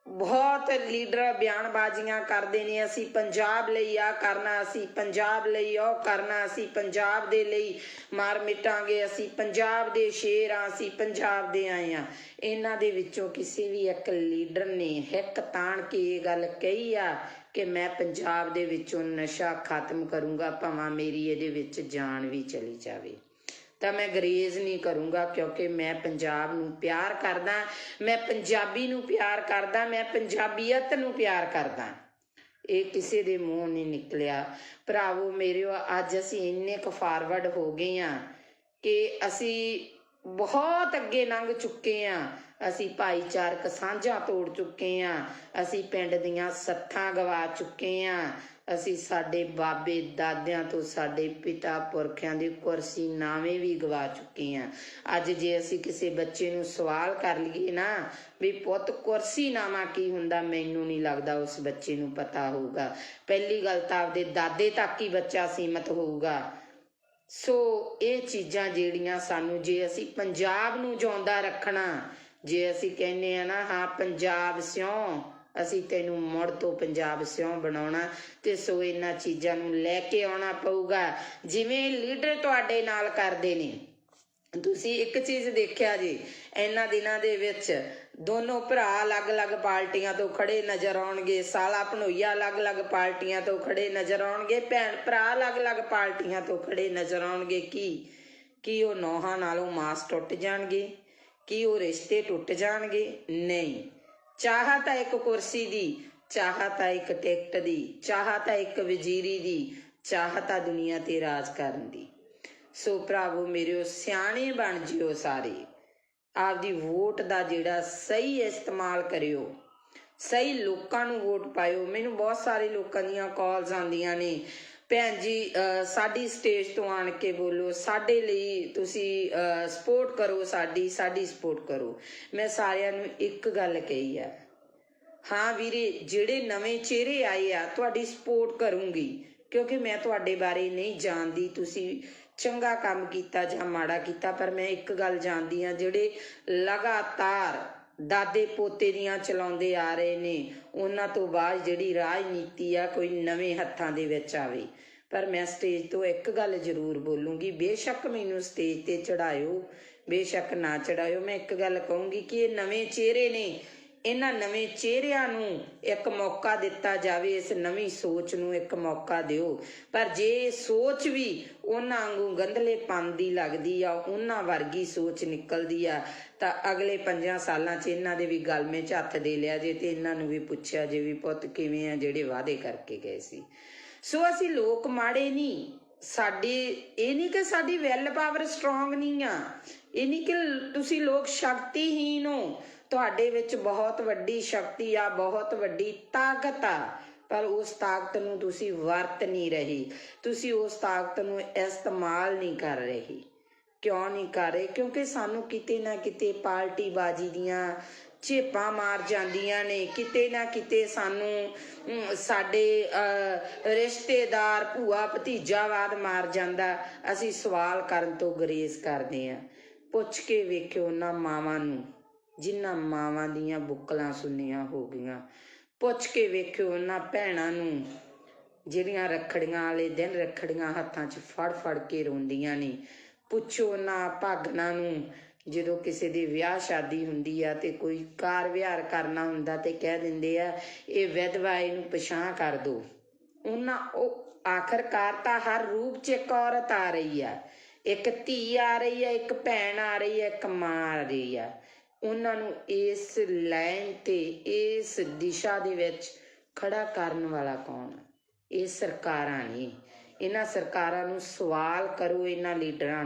ਬਹੁਤ ਲੀਡਰ ਬਿਆਨਬਾਜ਼ੀਆਂ ਕਰਦੇ ਨੇ, ਅਸੀਂ ਪੰਜਾਬ ਲਈ ਆ ਕਰਨਾ, ਅਸੀਂ ਪੰਜਾਬ ਲਈ ਉਹ ਕਰਨਾ, ਅਸੀਂ ਪੰਜਾਬ ਦੇ ਲਈ ਮਾਰ ਮਿਟਾਂਗੇ, ਅਸੀਂ ਪੰਜਾਬ ਦੇ ਸ਼ੇਰ ਆ, ਅਸੀਂ ਪੰਜਾਬ ਦੇ ਆਏ ਆ। ਇਹਨਾਂ ਦੇ ਵਿੱਚੋਂ ਕਿਸੇ ਵੀ ਇੱਕ ਲੀਡਰ ਨੇ ਹਿੱਕ ਤਾਣ ਕੇ ਇਹ ਗੱਲ ਕਹੀ ਆ ਕਿ ਮੈਂ ਪੰਜਾਬ ਦੇ ਵਿੱਚੋਂ ਨਸ਼ਾ ਖਤਮ ਕਰੂੰਗਾ, ਭਾਵੇਂ ਮੇਰੀ ਇਹਦੇ ਵਿੱਚ ਜਾਨ ਵੀ ਚਲੀ ਜਾਵੇ, ਤਾਂ ਮੈਂ ਗਰੇਜ਼ ਨਹੀਂ ਕਰੂੰਗਾ, ਕਿਉਂਕਿ ਮੈਂ ਪੰਜਾਬ ਨੂੰ ਪਿਆਰ ਕਰਦਾ, ਮੈਂ ਪੰਜਾਬੀ ਨੂੰ ਪਿਆਰ ਕਰਦਾ, ਮੈਂ ਪੰਜਾਬੀਅਤ ਨੂੰ ਪਿਆਰ ਕਰਦਾ। ਇਹ ਕਿਸੇ ਦੇ ਮੂੰਹ ਨਹੀਂ ਨਿਕਲਿਆ। ਭਰਾਵੋ ਮੇਰਿਓ, ਅੱਜ ਅਸੀਂ ਇੰਨੇ ਕੁ ਫਾਰਵਰਡ ਹੋ ਗਏ ਹਾਂ ਕਿ ਅਸੀਂ ਬਹੁਤ ਅੱਗੇ ਲੰਘ ਚੁੱਕੇ ਹਾਂ। ਅਸੀਂ ਭਾਈਚਾਰਕ ਸਾਂਝਾਂ ਤੋੜ ਚੁੱਕੇ ਹਾਂ, ਅਸੀਂ ਪਿੰਡ ਦੀਆਂ ਸੱਥਾਂ ਗਵਾ ਚੁੱਕੇ ਹਾਂ, ਅਸੀਂ ਸਾਡੇ ਬਾਬੇ ਦਾਦਿਆਂ ਤੋਂ ਸਾਡੇ ਪਿਤਾ ਪੁਰਖਿਆਂ ਦੀ ਕੁਰਸੀ ਨਾਵੇਂ ਵੀ ਗਵਾ ਚੁੱਕੇ ਹਾਂ। ਅੱਜ ਜੇ ਅਸੀਂ ਕਿਸੇ ਬੱਚੇ ਨੂੰ ਸਵਾਲ ਕਰ ਲਈਏ ਨਾ ਵੀ ਪੁੱਤ ਕੁਰਸੀ ਨਾਮਾ ਕੀ ਹੁੰਦਾ, ਮੈਨੂੰ ਨਹੀਂ ਲੱਗਦਾ ਉਸ ਬੱਚੇ ਨੂੰ ਪਤਾ ਹੋਊਗਾ। ਪਹਿਲੀ ਗੱਲ ਤਾਂ ਆਪਦੇ ਦਾਦੇ ਤੱਕ ਹੀ ਬੱਚਾ ਸੀਮਤ ਹੋਊਗਾ। ਸੋ ਇਹ ਚੀਜ਼ਾਂ ਜਿਹੜੀਆਂ ਸਾਨੂੰ, ਜੇ ਅਸੀਂ ਪੰਜਾਬ ਨੂੰ ਜਿਉਂਦਾ ਰੱਖਣਾ, ਜੇ ਅਸੀਂ ਕਹਿੰਦੇ ਆ ਨਾ ਹਾਂ ਪੰਜਾਬ ਸਿਉਂ, ਅਸੀਂ ਤੈਨੂੰ ਮੁੜ ਤੋਂ ਪੰਜਾਬ ਸਿਉਂ ਬਣਾਉਣਾ, ਤੇ ਸੋ ਇਹਨਾਂ ਚੀਜ਼ਾਂ ਨੂੰ ਲੈ ਕੇ ਆਉਣਾ ਪਊਗਾ ਜਿਵੇਂ ਲੀਡਰ ਤੁਹਾਡੇ ਨਾਲ ਕਰਦੇ ਨੇ। ਤੁਸੀਂ ਇੱਕ ਚੀਜ਼ ਦੇਖਿਆ ਜੀ, ਇਹਨਾਂ ਦਿਨਾਂ ਦੇ ਵਿੱਚ ਦੋਨੋਂ ਭਰਾ ਅਲੱਗ-ਅਲੱਗ ਪਾਰਟੀਆਂ ਤੋਂ ਖੜੇ ਨਜ਼ਰ ਆਉਣਗੇ, ਸਾਲਾ ਭਣੋਈਆ ਅਲੱਗ-ਅਲੱਗ ਪਾਰਟੀਆਂ ਤੋਂ ਖੜੇ ਨਜ਼ਰ ਆਉਣਗੇ, ਭੈਣ ਭਰਾ ਅਲੱਗ-ਅਲੱਗ ਪਾਰਟੀਆਂ ਤੋਂ ਖੜੇ ਨਜ਼ਰ ਆਉਣਗੇ। ਕੀ ਉਹ ਨੌਹਾਂ ਨਾਲੋਂ ਮਾਸ ਟੁੱਟ ਜਾਣਗੇ? ਕੀ ਉਹ ਰਿਸ਼ਤੇ ਟੁੱਟ ਜਾਣਗੇ? ਨਹੀਂ। ਚਾਹ ਤਾਂ ਇੱਕ ਕੁਰਸੀ ਦੀ, ਚਾਹ ਤਾਂ ਇੱਕ ਟਿਕਟ ਦੀ, ਚਾਹ ਤਾਂ ਇੱਕ ਵਜ਼ੀਰੀ ਦੀ, ਚਾਹ ਤਾਂ ਦੁਨੀਆ ਤੇ ਰਾਜ ਕਰਨ ਦੀ। ਸੋ ਭਰਾਵੋ ਮੇਰਿਓ, ਸਿਆਣੇ ਬਣ ਜਿਓ ਸਾਰੇ। ਆਪਦੀ ਵੋਟ ਦਾ ਜਿਹੜਾ ਸਹੀ ਇਸਤੇਮਾਲ ਕਰਿਓ, ਸਹੀ ਲੋਕਾਂ ਨੂੰ ਵੋਟ ਪਾਇਓ। ਮੈਨੂੰ ਬਹੁਤ ਸਾਰੇ ਲੋਕਾਂ ਦੀਆਂ ਕਾਲਸ ਆਉਂਦੀਆਂ ਨੇ, ਭੈਣ ਜੀ ਸਾਡੀ ਸਟੇਜ ਤੋਂ ਆਣ ਕੇ ਬੋਲੋ, ਸਾਡੇ ਲਈ ਤੁਸੀਂ ਸਪੋਰਟ ਕਰੋ, ਸਾਡੀ ਸਪੋਰਟ ਕਰੋ। ਮੈਂ ਸਾਰਿਆਂ ਨੂੰ ਇੱਕ ਗੱਲ ਕਹੀ ਆ, ਹਾਂ ਵੀਰੇ, ਜਿਹੜੇ ਨਵੇਂ ਚਿਹਰੇ ਆਏ ਆ ਤੁਹਾਡੀ ਸਪੋਰਟ ਕਰੂੰਗੀ, ਕਿਉਂਕਿ ਮੈਂ ਤੁਹਾਡੇ ਬਾਰੇ ਨਹੀਂ ਜਾਣਦੀ ਤੁਸੀਂ ਚੰਗਾ ਕੰਮ ਕੀਤਾ ਜਾਂ ਮਾੜਾ ਕੀਤਾ, ਪਰ ਮੈਂ ਇੱਕ ਗੱਲ ਜਾਣਦੀ ਹਾਂ, ਜਿਹੜੇ ਲਗਾਤਾਰ ਦਾਦੇ ਪੋਤੇ ਦੀਆਂ ਚਲਾਉਂਦੇ ਆ ਰਹੇ ਨੇ, ਉਹਨਾਂ ਤੋਂ ਬਾਅਦ ਜਿਹੜੀ ਰਾਜਨੀਤੀ ਆ ਕੋਈ ਨਵੇਂ ਹੱਥਾਂ ਦੇ ਵਿੱਚ ਆਵੇ। ਪਰ ਮੈਂ ਸਟੇਜ ਤੋਂ ਇੱਕ ਗੱਲ ਜ਼ਰੂਰ ਬੋਲੂੰਗੀ, ਬੇਸ਼ੱਕ ਮੈਨੂੰ ਸਟੇਜ ਤੇ ਚੜਾਇਓ, ਬੇਸ਼ੱਕ ਨਾ ਚੜਾਇਓ, ਮੈਂ ਇੱਕ ਗੱਲ ਕਹੂੰਗੀ ਕਿ ਇਹ ਨਵੇਂ ਚਿਹਰੇ ਨੇ, ਇਹਨਾਂ ਨਵੇਂ ਚਿਹਰਿਆਂ ਨੂੰ ਇੱਕ ਮੌਕਾ ਦਿੱਤਾ ਜਾਵੇ, ਇਸ ਨਵੀਂ ਸੋਚ ਨੂੰ ਇੱਕ ਮੌਕਾ ਦਿਓ। ਪਰ ਜੇ ਸੋਚ ਵੀ ਉਹਨਾਂ ਵਾਂਗੂ ਗੰਧਲੇਪਨ ਦੀ ਲੱਗਦੀ ਆ, ਉਹਨਾਂ ਵਰਗੀ ਸੋਚ ਨਿਕਲਦੀ ਆ, ਤਾਂ ਅਗਲੇ 5 ਸਾਲਾਂ 'ਚ ਇਹਨਾਂ ਦੇ ਵੀ ਗਲਮੇ 'ਚ ਹੱਥ ਦੇ ਲਿਆ ਜੇ, ਤੇ ਇਹਨਾਂ ਨੂੰ ਵੀ ਪੁੱਛਿਆ ਜੇ ਵੀ ਪੁੱਤ ਕਿਵੇਂ ਆ ਜਿਹੜੇ ਵਾਅਦੇ ਕਰਕੇ ਗਏ ਸੀ। ਸੋ ਅਸੀਂ ਲੋਕ ਮਾੜੇ ਨਹੀਂ, ਸਾਡੀ ਇਹ ਨਹੀਂ ਕਿ ਸਾਡੀ ਵੈਲ ਪਾਵਰ ਸਟਰੋਂਗ ਨਹੀਂ ਆ, ਇਹ ਨਹੀਂ ਕਿ ਤੁਸੀਂ ਲੋਕ ਸ਼ਕਤੀਹੀਨ ਹੋ, ਤੁਹਾਡੇ ਵਿੱਚ ਬਹੁਤ ਵੱਡੀ ਸ਼ਕਤੀ ਆ, ਬਹੁਤ ਵੱਡੀ ਤਾਕਤ ਆ, ਪਰ ਉਸ ਤਾਕਤ ਨੂੰ ਤੁਸੀਂ ਵਰਤ ਨਹੀਂ ਰਹੇ, ਤੁਸੀਂ ਉਸ ਤਾਕਤ ਨੂੰ ਇਸਤੇਮਾਲ ਨਹੀਂ ਕਰ ਰਹੇ। ਕਿਉਂ ਨਹੀਂ ਕਰ ਰਹੇ? ਕਿਉਂਕਿ ਸਾਨੂੰ ਕਿਤੇ ਨਾ ਕਿਤੇ ਪਾਰਟੀਬਾਜ਼ੀ ਦੀਆਂ ਝੇਪਾਂ ਮਾਰ ਜਾਂਦੀਆਂ ਨੇ, ਕਿਤੇ ਨਾ ਕਿਤੇ ਸਾਨੂੰ ਸਾਡੇ ਰਿਸ਼ਤੇਦਾਰ ਭੂਆ ਭਤੀਜਾਵਾਦ ਮਾਰ ਜਾਂਦਾ। ਅਸੀਂ ਸਵਾਲ ਕਰਨ ਤੋਂ ਗੁਰੇਜ਼ ਕਰਦੇ ਹਾਂ। ਪੁੱਛ ਕੇ ਵੇਖਿਓ ਉਹਨਾਂ ਮਾਵਾਂ ਨੂੰ ਜਿਨ੍ਹਾਂ ਮਾਵਾਂ ਦੀਆਂ ਬੁੱਕਲਾਂ ਸੁੰਨੀਆਂ ਹੋ ਗਈਆਂ, ਪੁੱਛ ਕੇ ਵੇਖਿਓ ਉਹਨਾਂ ਭੈਣਾਂ ਨੂੰ ਜਿਹੜੀਆਂ ਰੱਖੜੀਆਂ ਵਾਲੇ ਦਿਨ ਰੱਖੜੀਆਂ ਹੱਥਾਂ 'ਚ ਫੜ ਫੜ ਕੇ ਰੋਂਦੀਆਂ ਨੇ, ਪੁੱਛੋ ਉਹਨਾਂ ਭਾਗਨਾਂ ਨੂੰ ਜਦੋਂ ਕਿਸੇ ਦੀ ਵਿਆਹ ਸ਼ਾਦੀ ਹੁੰਦੀ ਆ ਤੇ ਕੋਈ ਕਾਰ ਵਿਹਾਰ ਕਰਨਾ ਹੁੰਦਾ ਤੇ ਕਹਿ ਦਿੰਦੇ ਆ ਇਹ ਵਿਧਵਾ, ਇਹਨੂੰ ਪਛਾਣ ਕਰ ਦਿਓ। ਉਹਨਾਂ ਉਹ ਆਖਰਕਾਰ ਤਾਂ ਹਰ ਰੂਪ 'ਚ ਇੱਕ ਔਰਤ ਆ ਰਹੀ ਆ, ਇੱਕ ਧੀ ਆ ਰਹੀ ਆ, ਇੱਕ ਭੈਣ ਆ ਰਹੀ ਆ, ਇੱਕ ਮਾਂ ਆ ਰਹੀ ਆ। ਉਹਨਾਂ ਨੂੰ ਇਸ ਲਾਈਨ ਤੇ ਇਸ ਦਿਸ਼ਾ ਦੇ ਵਿੱਚ ਖੜਾ ਕਰਨ ਵਾਲਾ ਕੌਣ? ਇਹ ਸਰਕਾਰਾਂ ਨੇ। ਇਹਨਾਂ ਸਰਕਾਰਾਂ ਨੂੰ ਸਵਾਲ ਕਰੋ, ਇਹਨਾਂ ਲੀਡਰਾਂ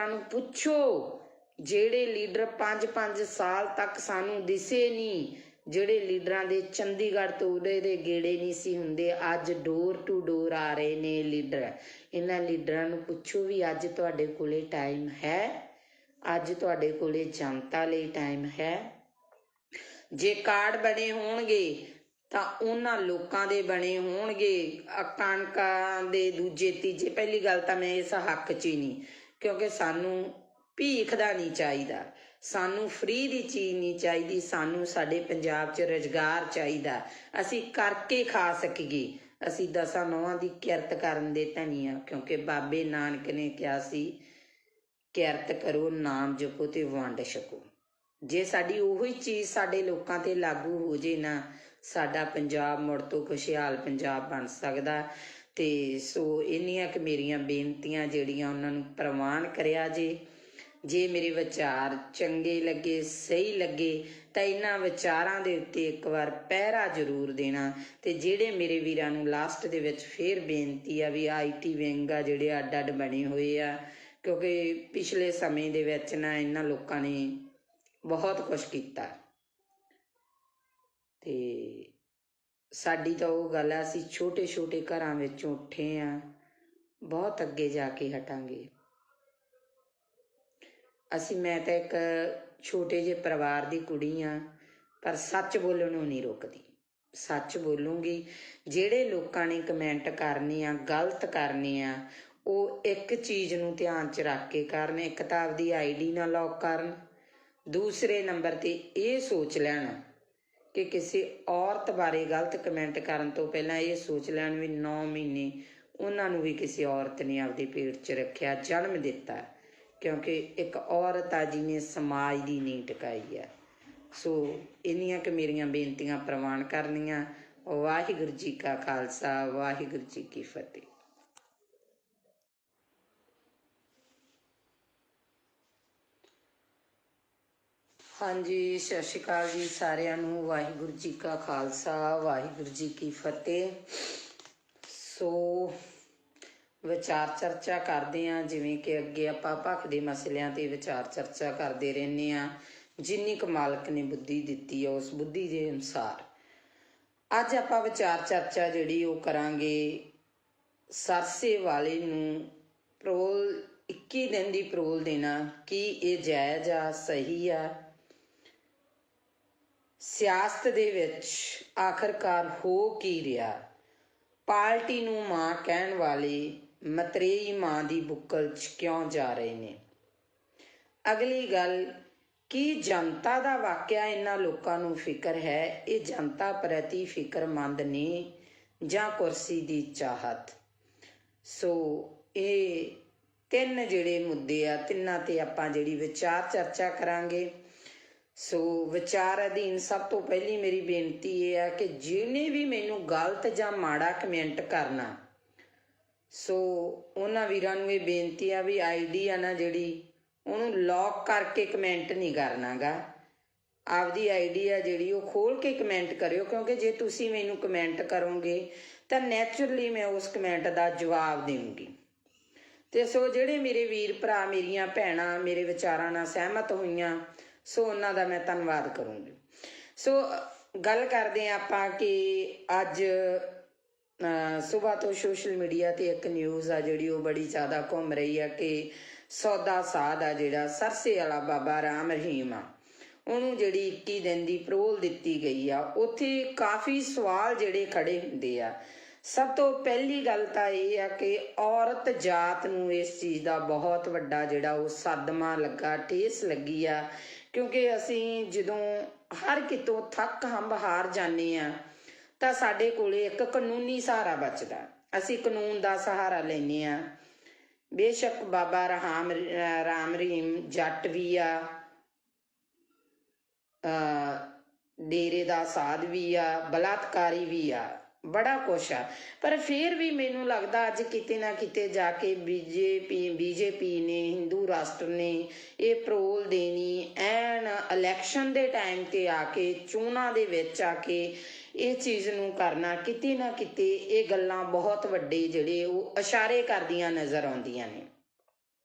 ਨੂੰ ਪੁੱਛੋ, ਜਿਹੜੇ ਲੀਡਰ 5-5 ਸਾਲ ਤੱਕ ਸਾਨੂੰ ਦਿਸੇ ਨਹੀਂ, ਜਿਹੜੇ ਲੀਡਰਾਂ ਦੇ ਚੰਡੀਗੜ੍ਹ ਤੋਂ ਉਰੇ ਦੇ ਗੇੜੇ ਨਹੀਂ ਸੀ ਹੁੰਦੇ, ਅੱਜ ਡੋਰ ਟੂ ਡੋਰ ਆ ਰਹੇ ਨੇ ਲੀਡਰ। ਇਹਨਾਂ ਲੀਡਰਾਂ ਨੂੰ ਪੁੱਛੋ ਵੀ ਅੱਜ ਤੁਹਾਡੇ ਕੋਲੇ ਟਾਈਮ ਹੈ? ਅੱਜ ਤੁਹਾਡੇ ਕੋਲੇ ਜਨਤਾ ਲਈ ਟਾਈਮ ਹੈ? ਜੇ ਕਾਰਡ ਬਣੇ ਹੋਣਗੇ ਤਾਂ ਉਹਨਾਂ ਲੋਕਾਂ ਦੇ ਬਣੇ ਹੋਣਗੇ, ਕਣਕਾਂ ਦੇ ਦੂਜੇ ਤੀਜੇ। ਪਹਿਲੀ ਗੱਲ ਤਾਂ ਮੈਂ ਇਸ ਹੱਕ 'ਚ ਹੀ ਨਹੀਂ, ਕਿਉਂਕਿ ਸਾਨੂੰ ਭੀਖ ਦਾ ਨਹੀਂ ਚਾਹੀਦਾ, ਸਾਨੂੰ ਫ੍ਰੀ ਦੀ ਚੀਜ਼ ਨਹੀਂ ਚਾਹੀਦੀ, ਸਾਨੂੰ ਸਾਡੇ ਪੰਜਾਬ 'ਚ ਰੁਜ਼ਗਾਰ ਚਾਹੀਦਾ, ਅਸੀਂ ਕਰਕੇ ਖਾ ਸਕੀਏ। ਅਸੀਂ 10 ਨੌਹਾਂ ਦੀ ਕਿਰਤ ਕਰਨ ਦੇ ਧਨੀ ਆ, ਕਿਉਂਕਿ ਬਾਬੇ ਨਾਨਕ ਨੇ ਕਿਹਾ ਸੀ ਕਿਰਤ ਕਰੋ, ਨਾਮ ਜਪੋ ਤੇ ਵੰਡ ਛਕੋ। ਜੇ ਸਾਡੀ ਉਹੀ ਚੀਜ਼ ਸਾਡੇ ਲੋਕਾਂ ਤੇ ਲਾਗੂ ਹੋ ਜੇ ਨਾ, ਸਾਡਾ ਪੰਜਾਬ ਮੁੜ ਤੋਂ ਖੁਸ਼ਹਾਲ ਪੰਜਾਬ ਬਣ ਸਕਦਾ। ਤੇ ਸੋ ਇੰਨੀਆਂ ਕੁ ਮੇਰੀਆਂ ਬੇਨਤੀਆਂ ਜਿਹੜੀਆਂ ਉਹਨਾਂ ਨੂੰ ਪ੍ਰਵਾਨ ਕਰਿਆ ਜੇ ਮੇਰੇ ਵਿਚਾਰ ਚੰਗੇ ਲੱਗੇ, ਸਹੀ ਲੱਗੇ ਤਾਂ ਇਹਨਾਂ ਵਿਚਾਰਾਂ ਦੇ ਉੱਤੇ ਇੱਕ ਵਾਰ ਪਹਿਰਾ ਜ਼ਰੂਰ ਦੇਣਾ। ਤੇ ਜਿਹੜੇ ਮੇਰੇ ਵੀਰਾਂ ਨੂੰ ਲਾਸਟ ਦੇ ਵਿੱਚ ਫੇਰ ਬੇਨਤੀ ਆ ਵੀ IT ਵਿੰਗ ਆ ਜਿਹੜੇ ਅੱਡ ਅੱਡ ਬਣੇ ਹੋਏ ਆ, ਕਿਉਂਕਿ ਪਿਛਲੇ ਸਮੇਂ ਦੇ ਵਿੱਚ ਨਾ ਇਹਨਾਂ ਲੋਕਾਂ ਨੇ ਬਹੁਤ ਕੁਛ ਕੀਤਾ ਤੇ ਸਾਡੀ ਤਾਂ ਉਹ ਗੱਲ ਆ, ਅਸੀਂ ਛੋਟੇ ਛੋਟੇ ਘਰਾਂ ਵਿੱਚੋਂ ਉੱਠੇ ਆ, ਬਹੁਤ ਅੱਗੇ ਜਾ ਕੇ ਹਟਾਂਗੇ ਅਸੀਂ। ਮੈਂ ਤਾਂ ਇੱਕ ਛੋਟੇ ਜਿਹੇ ਪਰਿਵਾਰ ਦੀ ਕੁੜੀ ਆ, ਪਰ ਸੱਚ ਬੋਲਣ ਨੂੰ ਨਹੀਂ ਰੁਕਦੀ, ਸੱਚ ਬੋਲੂੰਗੀ। ਜਿਹੜੇ ਲੋਕਾਂ ਨੇ ਕਮੈਂਟ ਕਰਨੇ ਆ, ਗਲਤ ਕਰਨੇ ਆ, ਉਹ ਇੱਕ ਚੀਜ਼ ਨੂੰ ਧਿਆਨ 'ਚ ਰੱਖ ਕੇ ਕਰਨ, ਇੱਕ ਤਾਂ ਆਪਦੀ ID ਨਾ ਲੌਕ ਕਰਨ, ਦੂਸਰੇ ਨੰਬਰ 'ਤੇ ਇਹ ਸੋਚ ਲੈਣ ਕਿ ਕਿਸੇ ਔਰਤ ਬਾਰੇ ਗਲਤ ਕਮੈਂਟ ਕਰਨ ਤੋਂ ਪਹਿਲਾਂ ਇਹ ਸੋਚ ਲੈਣ ਵੀ 9 ਮਹੀਨੇ ਉਹਨਾਂ ਨੂੰ ਵੀ ਕਿਸੇ ਔਰਤ ਨੇ ਆਪਦੇ ਪੇਟ 'ਚ ਰੱਖਿਆ, ਜਨਮ ਦਿੱਤਾ, ਕਿਉਂਕਿ ਇੱਕ ਔਰਤ ਆ ਜਿਹਨੇ ਸਮਾਜ ਦੀ ਨੀਂਹ ਟਿਕਾਈ ਆ। ਸੋ ਇੰਨੀਆਂ ਕੁ ਮੇਰੀਆਂ ਬੇਨਤੀਆਂ ਪ੍ਰਵਾਨ ਕਰਨੀਆਂ। ਵਾਹਿਗੁਰੂ ਜੀ ਕਾ ਖਾਲਸਾ, ਵਾਹਿਗੁਰੂ ਜੀ ਕੀ ਫਤਿਹ। ਹਾਂਜੀ, ਸਤਿ ਸ਼੍ਰੀ ਅਕਾਲ ਜੀ ਸਾਰਿਆਂ ਨੂੰ। ਵਾਹਿਗੁਰੂ ਜੀ ਕਾ ਖਾਲਸਾ, ਵਾਹਿਗੁਰੂ ਜੀ ਕੀ ਫਤਿਹ। ਸੋ ਵਿਚਾਰ ਚਰਚਾ ਕਰਦੇ ਹਾਂ, ਜਿਵੇਂ ਕਿ ਅੱਗੇ ਆਪਾਂ ਭਖ ਦੇ ਮਸਲਿਆਂ ਤੇ ਵਿਚਾਰ ਚਰਚਾ ਕਰਦੇ ਰਹਿੰਦੇ ਹਾਂ, ਜਿੰਨੀ ਕੁ ਮਾਲਕ ਨੇ ਬੁੱਧੀ ਦਿੱਤੀ ਹੈ ਉਸ ਬੁੱਧੀ ਦੇ ਅਨੁਸਾਰ। ਅੱਜ ਆਪਾਂ ਵਿਚਾਰ ਚਰਚਾ ਜਿਹੜੀ ਉਹ ਕਰਾਂਗੇ ਸਰਸੇ ਵਾਲੇ ਨੂੰ ਪਰੋਲ 21 ਦਿਨ ਦੀ ਪਰੋਲ ਦੇਣਾ, ਕੀ ਇਹ ਜਾਇਜ਼ ਆ, ਸਹੀ ਆ? ਸਿਆਸਤ ਦੇ ਵਿੱਚ ਆਖਰਕਾਰ ਹੋ ਕੀ ਰਿਹਾ? ਪਾਰਟੀ ਨੂੰ ਮਾਂ ਕਹਿਣ ਵਾਲੇ ਮਤਰੇਈ ਮਾਂ ਦੀ ਬੁੱਕਲ 'ਚ ਕਿਉਂ ਜਾ ਰਹੇ ਨੇ? ਅਗਲੀ ਗੱਲ, ਕੀ ਜਨਤਾ ਦਾ ਵਾਕਿਆ ਇਹਨਾਂ ਲੋਕਾਂ ਨੂੰ ਫਿਕਰ ਹੈ? ਇਹ ਜਨਤਾ ਪ੍ਰਤੀ ਫਿਕਰਮੰਦ ਨੇ ਜਾਂ ਕੁਰਸੀ ਦੀ ਚਾਹਤ? ਸੋ ਇਹ 3 ਜਿਹੜੇ ਮੁੱਦੇ ਆ, ਤਿੰਨਾਂ ਤੇ ਆਪਾਂ ਜਿਹੜੀ ਵਿਚਾਰ ਚਰਚਾ ਕਰਾਂਗੇ। ਸੋ ਵਿਚਾਰ ਅਧੀਨ ਸਭ ਤੋਂ ਪਹਿਲੀ ਮੇਰੀ ਬੇਨਤੀ ਇਹ ਆ ਕਿ ਜਿਹਨੇ ਵੀ ਮੈਨੂੰ ਗਲਤ ਜਾਂ ਮਾੜਾ ਕਮੈਂਟ ਕਰਨਾ, ਸੋ ਉਹਨਾਂ ਵੀਰਾਂ ਨੂੰ ਇਹ ਬੇਨਤੀ ਆ ਵੀ ID ਆ ਨਾ ਜਿਹੜੀ, ਉਹਨੂੰ ਲੌਕ ਕਰਕੇ ਕਮੈਂਟ ਨਹੀਂ ਕਰਨਾ ਗਾ। ਆਪਦੀ ID ਆ ਜਿਹੜੀ ਉਹ ਖੋਲ ਕੇ ਕਮੈਂਟ ਕਰਿਓ, ਕਿਉਂਕਿ ਜੇ ਤੁਸੀਂ ਮੈਨੂੰ ਕਮੈਂਟ ਕਰੋਗੇ ਤਾਂ ਨੈਚੁਰਲੀ ਮੈਂ ਉਸ ਕਮੈਂਟ ਦਾ ਜਵਾਬ ਦੇਵਾਂਗੀ। ਤੇ ਸੋ ਜਿਹੜੇ ਮੇਰੇ ਵੀਰ ਭਰਾ, ਮੇਰੀਆਂ ਭੈਣਾਂ ਮੇਰੇ ਵਿਚਾਰਾਂ ਨਾਲ ਸਹਿਮਤ ਹੋਈਆਂ, ਸੋ ਉਹਨਾਂ ਦਾ ਮੈਂ ਧੰਨਵਾਦ ਕਰੂੰਗੀ। ਸੋ ਗੱਲ ਕਰਦੇ ਹਾਂ ਆਪਾਂ ਕਿ ਅੱਜ ਸੁਬਾਹ ਤੋਂ ਸੋਸ਼ਲ ਮੀਡੀਆ 'ਤੇ ਇੱਕ ਨਿਊਜ਼ ਆ ਜਿਹੜੀ ਉਹ ਬੜੀ ਜ਼ਿਆਦਾ ਘੁੰਮ ਰਹੀ ਆ ਕਿ ਸੌਦਾ ਸਾਧ ਆ ਜਿਹੜਾ ਸਰਸੇ ਵਾਲਾ ਬਾਬਾ ਰਾਮ ਰਹੀਮ ਆ, ਉਹਨੂੰ ਜਿਹੜੀ 21 ਦਿਨ ਦੀ ਪਰੋਲ ਦਿੱਤੀ ਗਈ ਆ। ਉੱਥੇ ਕਾਫੀ ਸਵਾਲ ਜਿਹੜੇ ਖੜੇ ਹੁੰਦੇ ਆ। ਸਭ ਤੋਂ ਪਹਿਲੀ ਗੱਲ ਤਾਂ ਇਹ ਆ ਕਿ ਔਰਤ ਜਾਤ ਨੂੰ ਇਸ ਚੀਜ਼ ਦਾ ਬਹੁਤ ਵੱਡਾ ਜਿਹੜਾ ਉਹ ਸਦਮਾ ਲੱਗਾ, ਠੇਸ ਲੱਗੀ ਆ, ਕਿਉਂਕਿ ਅਸੀਂ ਜਦੋਂ ਹਰ ਕਿਤੋਂ ਥੱਕ ਹੰਬ ਹਾਰ ਜਾਂਦੇ ਆ ਤਾਂ ਸਾਡੇ ਕੋਲੇ ਇੱਕ ਕਾਨੂੰਨੀ ਸਹਾਰਾ ਬਚਦਾ, ਅਸੀਂ ਕਾਨੂੰਨ ਦਾ ਸਹਾਰਾ ਲੈਂਦੇ ਆ। ਬੇਸ਼ੱਕ ਬਾਬਾ ਰਾਮ ਰਹੀਮ ਜੱਟ ਵੀ ਆ, ਡੇਰੇ ਦਾ ਸਾਧ ਵੀ ਆ, ਬਲਾਤਕਾਰੀ ਵੀ ਆ, ਬੜਾ ਕੁਛ ਆ, ਪਰ ਫਿਰ ਵੀ ਮੈਨੂੰ ਲੱਗਦਾ ਅੱਜ ਕਿਤੇ ਨਾ ਕਿਤੇ ਜਾ ਕੇ ਬੀਜੇਪੀ ਨੇ, ਹਿੰਦੂ ਰਾਸ਼ਟਰ ਨੇ ਇਹ ਪਰੋਲ ਦੇਣੀ ਐਨ ਇਲੈਕਸ਼ਨ ਦੇ ਟਾਈਮ 'ਤੇ ਆ ਕੇ, ਚੋਣਾਂ ਦੇ ਵਿੱਚ ਆ ਕੇ ਇਹ ਚੀਜ਼ ਨੂੰ ਕਰਨਾ, ਕਿਤੇ ਨਾ ਕਿਤੇ ਇਹ ਗੱਲਾਂ ਬਹੁਤ ਵੱਡੇ ਜਿਹੜੇ ਉਹ ਇਸ਼ਾਰੇ ਕਰਦੀਆਂ ਨਜ਼ਰ ਆਉਂਦੀਆਂ ਨੇ।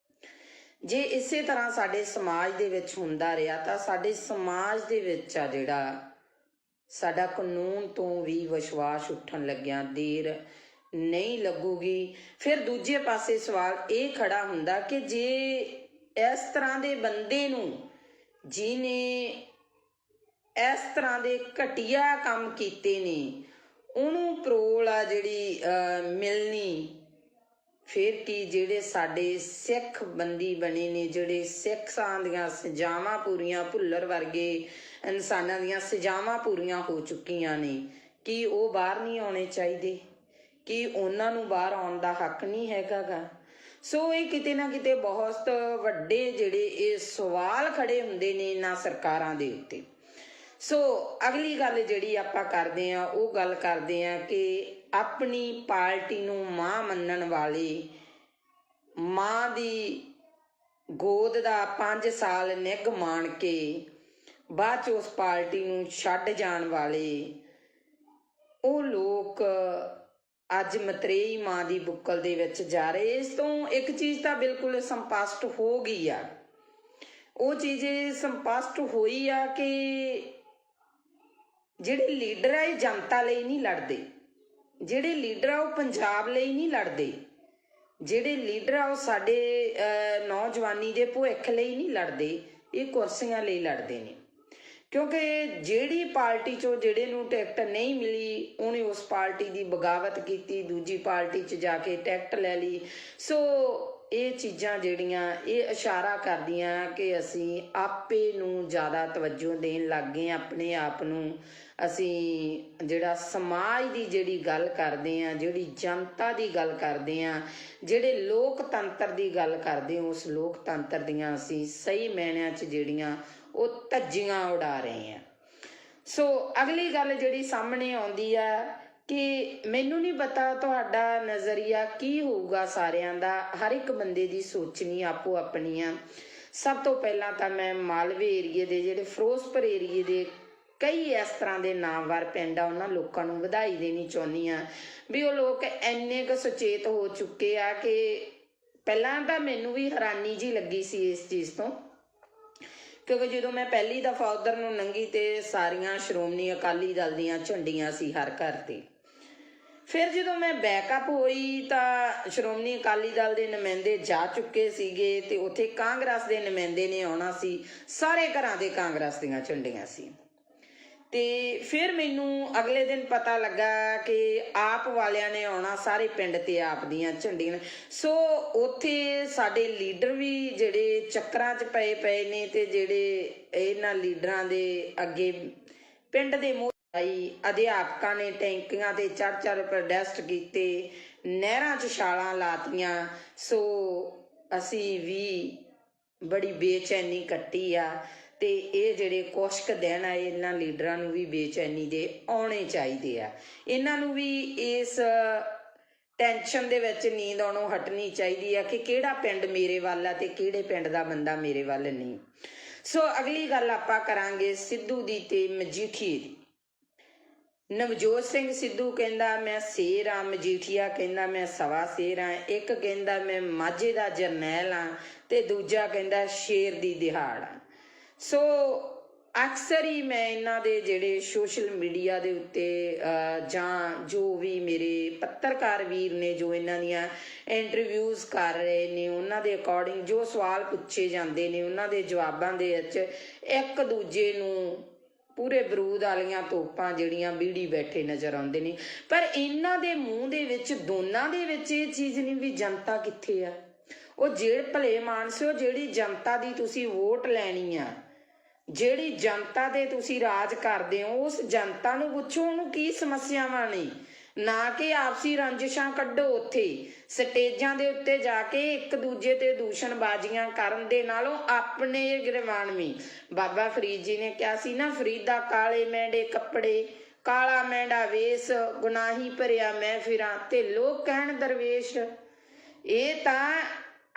ਜੇ ਇਸੇ ਤਰ੍ਹਾਂ ਸਾਡੇ ਸਮਾਜ ਦੇ ਵਿੱਚ ਹੁੰਦਾ ਰਿਹਾ ਤਾਂ ਸਾਡੇ ਸਮਾਜ ਦੇ ਵਿੱਚ ਆ ਜਿਹੜਾ ਸਾਡਾ ਕਾਨੂੰਨ ਤੋਂ ਵੀ ਵਿਸ਼ਵਾਸ ਉੱਠਣ ਲੱਗਿਆ ਦੇਰ ਨਹੀਂ ਲੱਗੂਗੀ। ਫਿਰ ਦੂਜੇ ਪਾਸੇ ਸਵਾਲ ਇਹ ਖੜਾ ਹੁੰਦਾ ਕਿ ਜੇ ਇਸ ਤਰ੍ਹਾਂ ਦੇ ਬੰਦੇ ਨੂੰ, ਜਿਹਨੇ ਇਸ ਤਰ੍ਹਾਂ ਦੇ ਘਟੀਆ ਕੰਮ ਕੀਤੇ ਨੇ, ਉਹਨੂੰ ਪਰੋਲ ਆ ਜਿਹੜੀ ਮਿਲਣੀ, ਫਿਰ ਕੀ ਜਿਹੜੇ ਸਾਡੇ ਸਿੱਖ ਬੰਦੀ ਬਣੇ ਨੇ, ਜਿਹੜੇ ਸਿੱਖਾਂ ਦੀਆਂ ਸਜ਼ਾਵਾਂ ਪੂਰੀਆਂ, ਭੁੱਲਰ ਵਰਗੇ ਇਨਸਾਨਾਂ ਦੀਆਂ ਸਜ਼ਾਵਾਂ ਪੂਰੀਆਂ ਹੋ ਚੁੱਕੀਆਂ ਨੇ, ਕੀ ਉਹ ਬਾਹਰ ਨਹੀਂ ਆਉਣੇ ਚਾਹੀਦੇ? ਕੀ ਉਹਨਾਂ ਨੂੰ ਬਾਹਰ ਆਉਣ ਦਾ ਹੱਕ ਨਹੀਂ ਹੈਗਾ ਗਾ? ਸੋ ਇਹ ਕਿਤੇ ਨਾ ਕਿਤੇ ਬਹੁਤ ਵੱਡੇ ਜਿਹੜੇ ਇਹ ਸਵਾਲ ਖੜੇ ਹੁੰਦੇ ਨੇ ਇਹਨਾਂ ਸਰਕਾਰਾਂ ਦੇ ਉੱਤੇ। ਸੋ ਅਗਲੀ ਗੱਲ ਜਿਹੜੀ ਆਪਾਂ ਕਰਦੇ ਹਾਂ ਉਹ ਗੱਲ ਕਰਦੇ ਹਾਂ ਕਿ ਆਪਣੀ ਪਾਰਟੀ ਨੂੰ ਮਾਂ ਮੰਨਣ ਵਾਲੇ, ਮਾਂ ਦੀ ਗੋਦ ਦਾ 5 ਸਾਲ ਨਿੱਘ ਮਾਣ ਕੇ ਬਾਅਦ 'ਚ ਉਸ ਪਾਰਟੀ ਨੂੰ ਛੱਡ ਜਾਣ ਵਾਲੇ ਉਹ ਲੋਕ ਅੱਜ ਮਤਰੇਈ ਮਾਂ ਦੀ ਬੁੱਕਲ ਦੇ ਵਿੱਚ ਜਾ ਰਹੇ। ਇਸ ਤੋਂ ਇੱਕ ਚੀਜ਼ ਤਾਂ ਬਿਲਕੁਲ ਸੰਪਸ਼ਟ ਹੋ ਗਈ ਆ, ਉਹ ਚੀਜ਼ ਸੰਪਸ਼ਟ ਹੋਈ ਆ ਕਿ ਜਿਹੜੇ ਲੀਡਰ ਆ ਇਹ ਜਨਤਾ ਲਈ ਨਹੀਂ ਲੜਦੇ, ਜਿਹੜੇ ਲੀਡਰ ਆ ਉਹ ਪੰਜਾਬ ਲਈ ਨਹੀਂ ਲੜਦੇ, ਜਿਹੜੇ ਲੀਡਰ ਆ ਉਹ ਸਾਡੇ ਨੌਜਵਾਨੀ ਦੇ ਭਵਿੱਖ ਲਈ ਨਹੀਂ ਲੜਦੇ, ਇਹ ਕੁਰਸੀਆਂ ਲਈ ਲੜਦੇ ਨੇ। ਕਿਉਂਕਿ ਜਿਹੜੀ ਪਾਰਟੀ 'ਚੋਂ ਜਿਹੜੇ ਨੂੰ ਟਿਕਟ ਨਹੀਂ ਮਿਲੀ ਉਹਨੇ ਉਸ ਪਾਰਟੀ ਦੀ ਬਗਾਵਤ ਕੀਤੀ, ਦੂਜੀ ਪਾਰਟੀ 'ਚ ਜਾ ਕੇ ਟਿਕਟ ਲੈ ਲਈ। ਸੋ ਇਹ ਚੀਜ਼ਾਂ ਜਿਹੜੀਆਂ ਇਹ ਇਸ਼ਾਰਾ ਕਰਦੀਆਂ ਕਿ ਅਸੀਂ ਆਪੇ ਨੂੰ ਜ਼ਿਆਦਾ ਤਵੱਜੋ ਦੇਣ ਲੱਗ ਗਏ, ਆਪਣੇ ਆਪ ਨੂੰ ਅਸੀਂ ਜਿਹੜਾ ਸਮਾਜ ਦੀ ਜਿਹੜੀ ਗੱਲ ਕਰਦੇ ਹਾਂ, ਜਿਹੜੀ ਜਨਤਾ ਦੀ ਗੱਲ ਕਰਦੇ ਹਾਂ, ਜਿਹੜੇ ਲੋਕਤੰਤਰ ਦੀ ਗੱਲ ਕਰਦੇ ਹਾਂ, ਉਸ ਲੋਕਤੰਤਰ ਦੀਆਂ ਅਸੀਂ ਸਹੀ ਮਾਇਨਿਆਂ 'ਚ ਜਿਹੜੀਆਂ ਉਹ ਧੱਜੀਆਂ ਉਡਾ ਰਹੇ ਹਾਂ। ਸੋ ਅਗਲੀ ਗੱਲ ਜਿਹੜੀ ਸਾਹਮਣੇ ਆਉਂਦੀ ਆ ਕਿ ਮੈਨੂੰ ਨਹੀਂ ਪਤਾ ਤੁਹਾਡਾ ਨਜ਼ਰੀਆ ਕੀ ਹੋਊਗਾ ਸਾਰਿਆਂ ਦਾ, ਹਰ ਇੱਕ ਬੰਦੇ ਦੀ ਸੋਚਣੀ ਆਪੋ ਆਪਣੀ ਆ। ਸਭ ਤੋਂ ਪਹਿਲਾਂ ਤਾਂ ਮੈਂ ਮਾਲਵੇ ਏਰੀਏ ਦੇ ਜਿਹੜੇ ਫਿਰੋਜ਼ਪੁਰ ਏਰੀਏ ਦੇ ਕਈ ਇਸ ਤਰ੍ਹਾਂ ਦੇ ਨਾਮਵਰ ਪਿੰਡ ਆ ਉਹਨਾਂ ਲੋਕਾਂ ਨੂੰ ਵਧਾਈ ਦੇਣੀ ਚਾਹੁੰਦੀ ਹਾਂ ਵੀ ਉਹ ਲੋਕ ਇੰਨੇ ਕੁ ਸੁਚੇਤ ਹੋ ਚੁੱਕੇ ਆ ਕਿ ਪਹਿਲਾਂ ਤਾਂ ਮੈਨੂੰ ਵੀ ਹੈਰਾਨੀ ਜੀ ਲੱਗੀ ਸੀ ਇਸ ਚੀਜ਼ ਤੋਂ, ਕਿਉਂਕਿ ਜਦੋਂ ਮੈਂ ਪਹਿਲੀ ਦਫਾ ਉਧਰ ਨੂੰ ਲੰਘੀ ਤੇ ਸਾਰੀਆਂ ਸ਼੍ਰੋਮਣੀ ਅਕਾਲੀ ਦਲ ਦੀਆਂ ਝੰਡੀਆਂ ਸੀ ਹਰ ਘਰ ਤੇ। ਫਿਰ ਜਦੋਂ ਮੈਂ ਬੈਕਅਪ ਹੋਈ ਤਾਂ ਸ਼੍ਰੋਮਣੀ ਅਕਾਲੀ ਦਲ ਦੇ ਨੁਮਾਇੰਦੇ ਜਾ ਚੁੱਕੇ ਸੀਗੇ ਤੇ ਉੱਥੇ ਕਾਂਗਰਸ ਦੇ ਨੁਮਾਇੰਦੇ ਨੇ ਆਉਣਾ ਸੀ, ਸਾਰੇ ਘਰਾਂ ਦੇ ਕਾਂਗਰਸ ਦੀਆਂ ਝੰਡੀਆਂ ਸੀ। ਤੇ ਫਿਰ ਮੈਨੂੰ ਅਗਲੇ ਦਿਨ ਪਤਾ ਲੱਗਾ ਕਿ ਆਪ ਵਾਲਿਆਂ ਨੇ ਆਉਣਾ, ਸਾਰੇ ਪਿੰਡ ਤੇ ਆਪ ਦੀਆਂ ਝੰਡੀਆਂ। ਸੋ ਉੱਥੇ ਸਾਡੇ ਲੀਡਰ ਵੀ ਜਿਹੜੇ ਚੱਕਰਾਂ 'ਚ ਪਏ ਨੇ ਤੇ ਜਿਹੜੇ ਇਹਨਾਂ ਲੀਡਰਾਂ ਦੇ ਅੱਗੇ ਪਿੰਡ ਦੇ ਮੋਹਰੀ ਅਧਿਆਪਕਾਂ ਨੇ ਟੈਂਕੀਆਂ ਤੇ ਚੜ੍ਹ ਪ੍ਰੋਟੈਸਟ ਕੀਤੇ, ਨਹਿਰਾਂ 'ਚ ਛਾਲਾਂ ਲਾਤੀਆਂ। ਸੋ ਅਸੀਂ ਵੀ ਬੜੀ ਬੇਚੈਨੀ ਕੱਟੀ ਆ ਤੇ ਇਹ ਜਿਹੜੇ ਕੁਛ ਕੁ ਦਿਨ ਆ ਇਹਨਾਂ ਲੀਡਰਾਂ ਨੂੰ ਵੀ ਬੇਚੈਨੀ ਦੇ ਆਉਣੇ ਚਾਹੀਦੇ ਆ, ਇਹਨਾਂ ਨੂੰ ਵੀ ਇਸ ਟੈਨਸ਼ਨ ਦੇ ਵਿੱਚ ਨੀਂਦ ਆਉਣੋਂ ਹਟਣੀ ਚਾਹੀਦੀ ਆ ਕਿ ਕਿਹੜਾ ਪਿੰਡ ਮੇਰੇ ਵੱਲ ਆ ਤੇ ਕਿਹੜੇ ਪਿੰਡ ਦਾ ਬੰਦਾ ਮੇਰੇ ਵੱਲ ਨਹੀਂ। ਸੋ ਅਗਲੀ ਗੱਲ ਆਪਾਂ ਕਰਾਂਗੇ ਸਿੱਧੂ ਦੀ ਤੇ ਮਜੀਠੀਏ ਦੀ। ਨਵਜੋਤ ਸਿੰਘ ਸਿੱਧੂ ਕਹਿੰਦਾ ਮੈਂ ਸ਼ੇਰ ਆ, ਮਜੀਠੀਆ ਕਹਿੰਦਾ ਮੈਂ ਸਵਾ ਸ਼ੇਰ ਆ, ਇੱਕ ਕਹਿੰਦਾ ਮੈਂ ਮਾਝੇ ਦਾ ਜਰਨੈਲ ਆ ਤੇ ਦੂਜਾ ਕਹਿੰਦਾ ਸ਼ੇਰ ਦੀ ਦਿਹਾੜ ਆ। ਸੋ ਅਕਸਰ ਹੀ ਮੈਂ ਇਹਨਾਂ ਦੇ ਜਿਹੜੇ ਸੋਸ਼ਲ ਮੀਡੀਆ ਦੇ ਉੱਤੇ ਜਾਂ ਜੋ ਵੀ ਮੇਰੇ ਪੱਤਰਕਾਰ ਵੀਰ ਨੇ ਜੋ ਇਹਨਾਂ ਦੀਆਂ ਇੰਟਰਵਿਊਜ਼ ਕਰ ਰਹੇ ਨੇ ਉਹਨਾਂ ਦੇ ਅਕੋਰਡਿੰਗ ਜੋ ਸਵਾਲ ਪੁੱਛੇ ਜਾਂਦੇ ਨੇ ਉਹਨਾਂ ਦੇ ਜਵਾਬਾਂ ਦੇ ਵਿੱਚ ਇੱਕ ਦੂਜੇ ਨੂੰ ਪੂਰੇ ਬਰੂਦ ਵਾਲੀਆਂ ਤੋਪਾਂ ਜਿਹੜੀਆਂ ਬੀੜੀ ਬੈਠੇ ਨਜ਼ਰ ਆਉਂਦੇ ਨੇ। ਪਰ ਇਹਨਾਂ ਦੇ ਮੂੰਹ ਦੇ ਵਿੱਚ ਦੋਨਾਂ ਦੇ ਵਿੱਚ ਇਹ ਚੀਜ਼ ਨਹੀਂ ਵੀ ਜਨਤਾ ਕਿੱਥੇ ਆ। ਉਹ ਜਿਹੜੇ ਭਲੇ ਮਾਨਸਿਓ ਜਿਹੜੀ ਜਨਤਾ ਦੀ ਤੁਸੀਂ ਵੋਟ ਲੈਣੀ ਆ, ਜਿਹੜੀ ਜਨਤਾ ਦੇ ਤੁਸੀਂ ਰਾਜ ਕਰਦੇ ਹੋ ਉਸ ਜਨਤਾ ਨੂੰ ਪੁੱਛੋ ਉਹਨੂੰ ਕੀ ਸਮੱਸਿਆਵਾਂ ਨੇ, ਨਾ ਕਿ ਆਪਸੀ ਰੰਜਿਸ਼ਾਂ ਕੱਢੋ। ਉੱਥੇ ਸਟੇਜਾਂ ਦੇ ਉੱਤੇ ਜਾ ਕੇ ਇੱਕ ਦੂਜੇ ਤੇ ਦੂਸ਼ਣਬਾਜ਼ੀਆਂ ਕਰਨ ਦੇ ਨਾਲੋਂ ਆਪਣੇ ਗਿਰਵਾਨਵੀ ਬਾਬਾ ਫਰੀਦ ਜੀ ਨੇ ਕਿਹਾ ਸੀ ਨਾ, ਫਰੀਦਾ ਕਾਲੇ ਮੈਂਡੇ ਕੱਪੜੇ ਕਾਲਾ ਮੈਂਡਾ ਵੇਸ ਗੁਨਾਹੀ ਭਰਿਆ ਮੈਂ ਫਿਰਾਂ ਤੇ ਲੋਕ ਕਹਿਣ ਦਰਵੇਸ਼। ਇਹ ਤਾਂ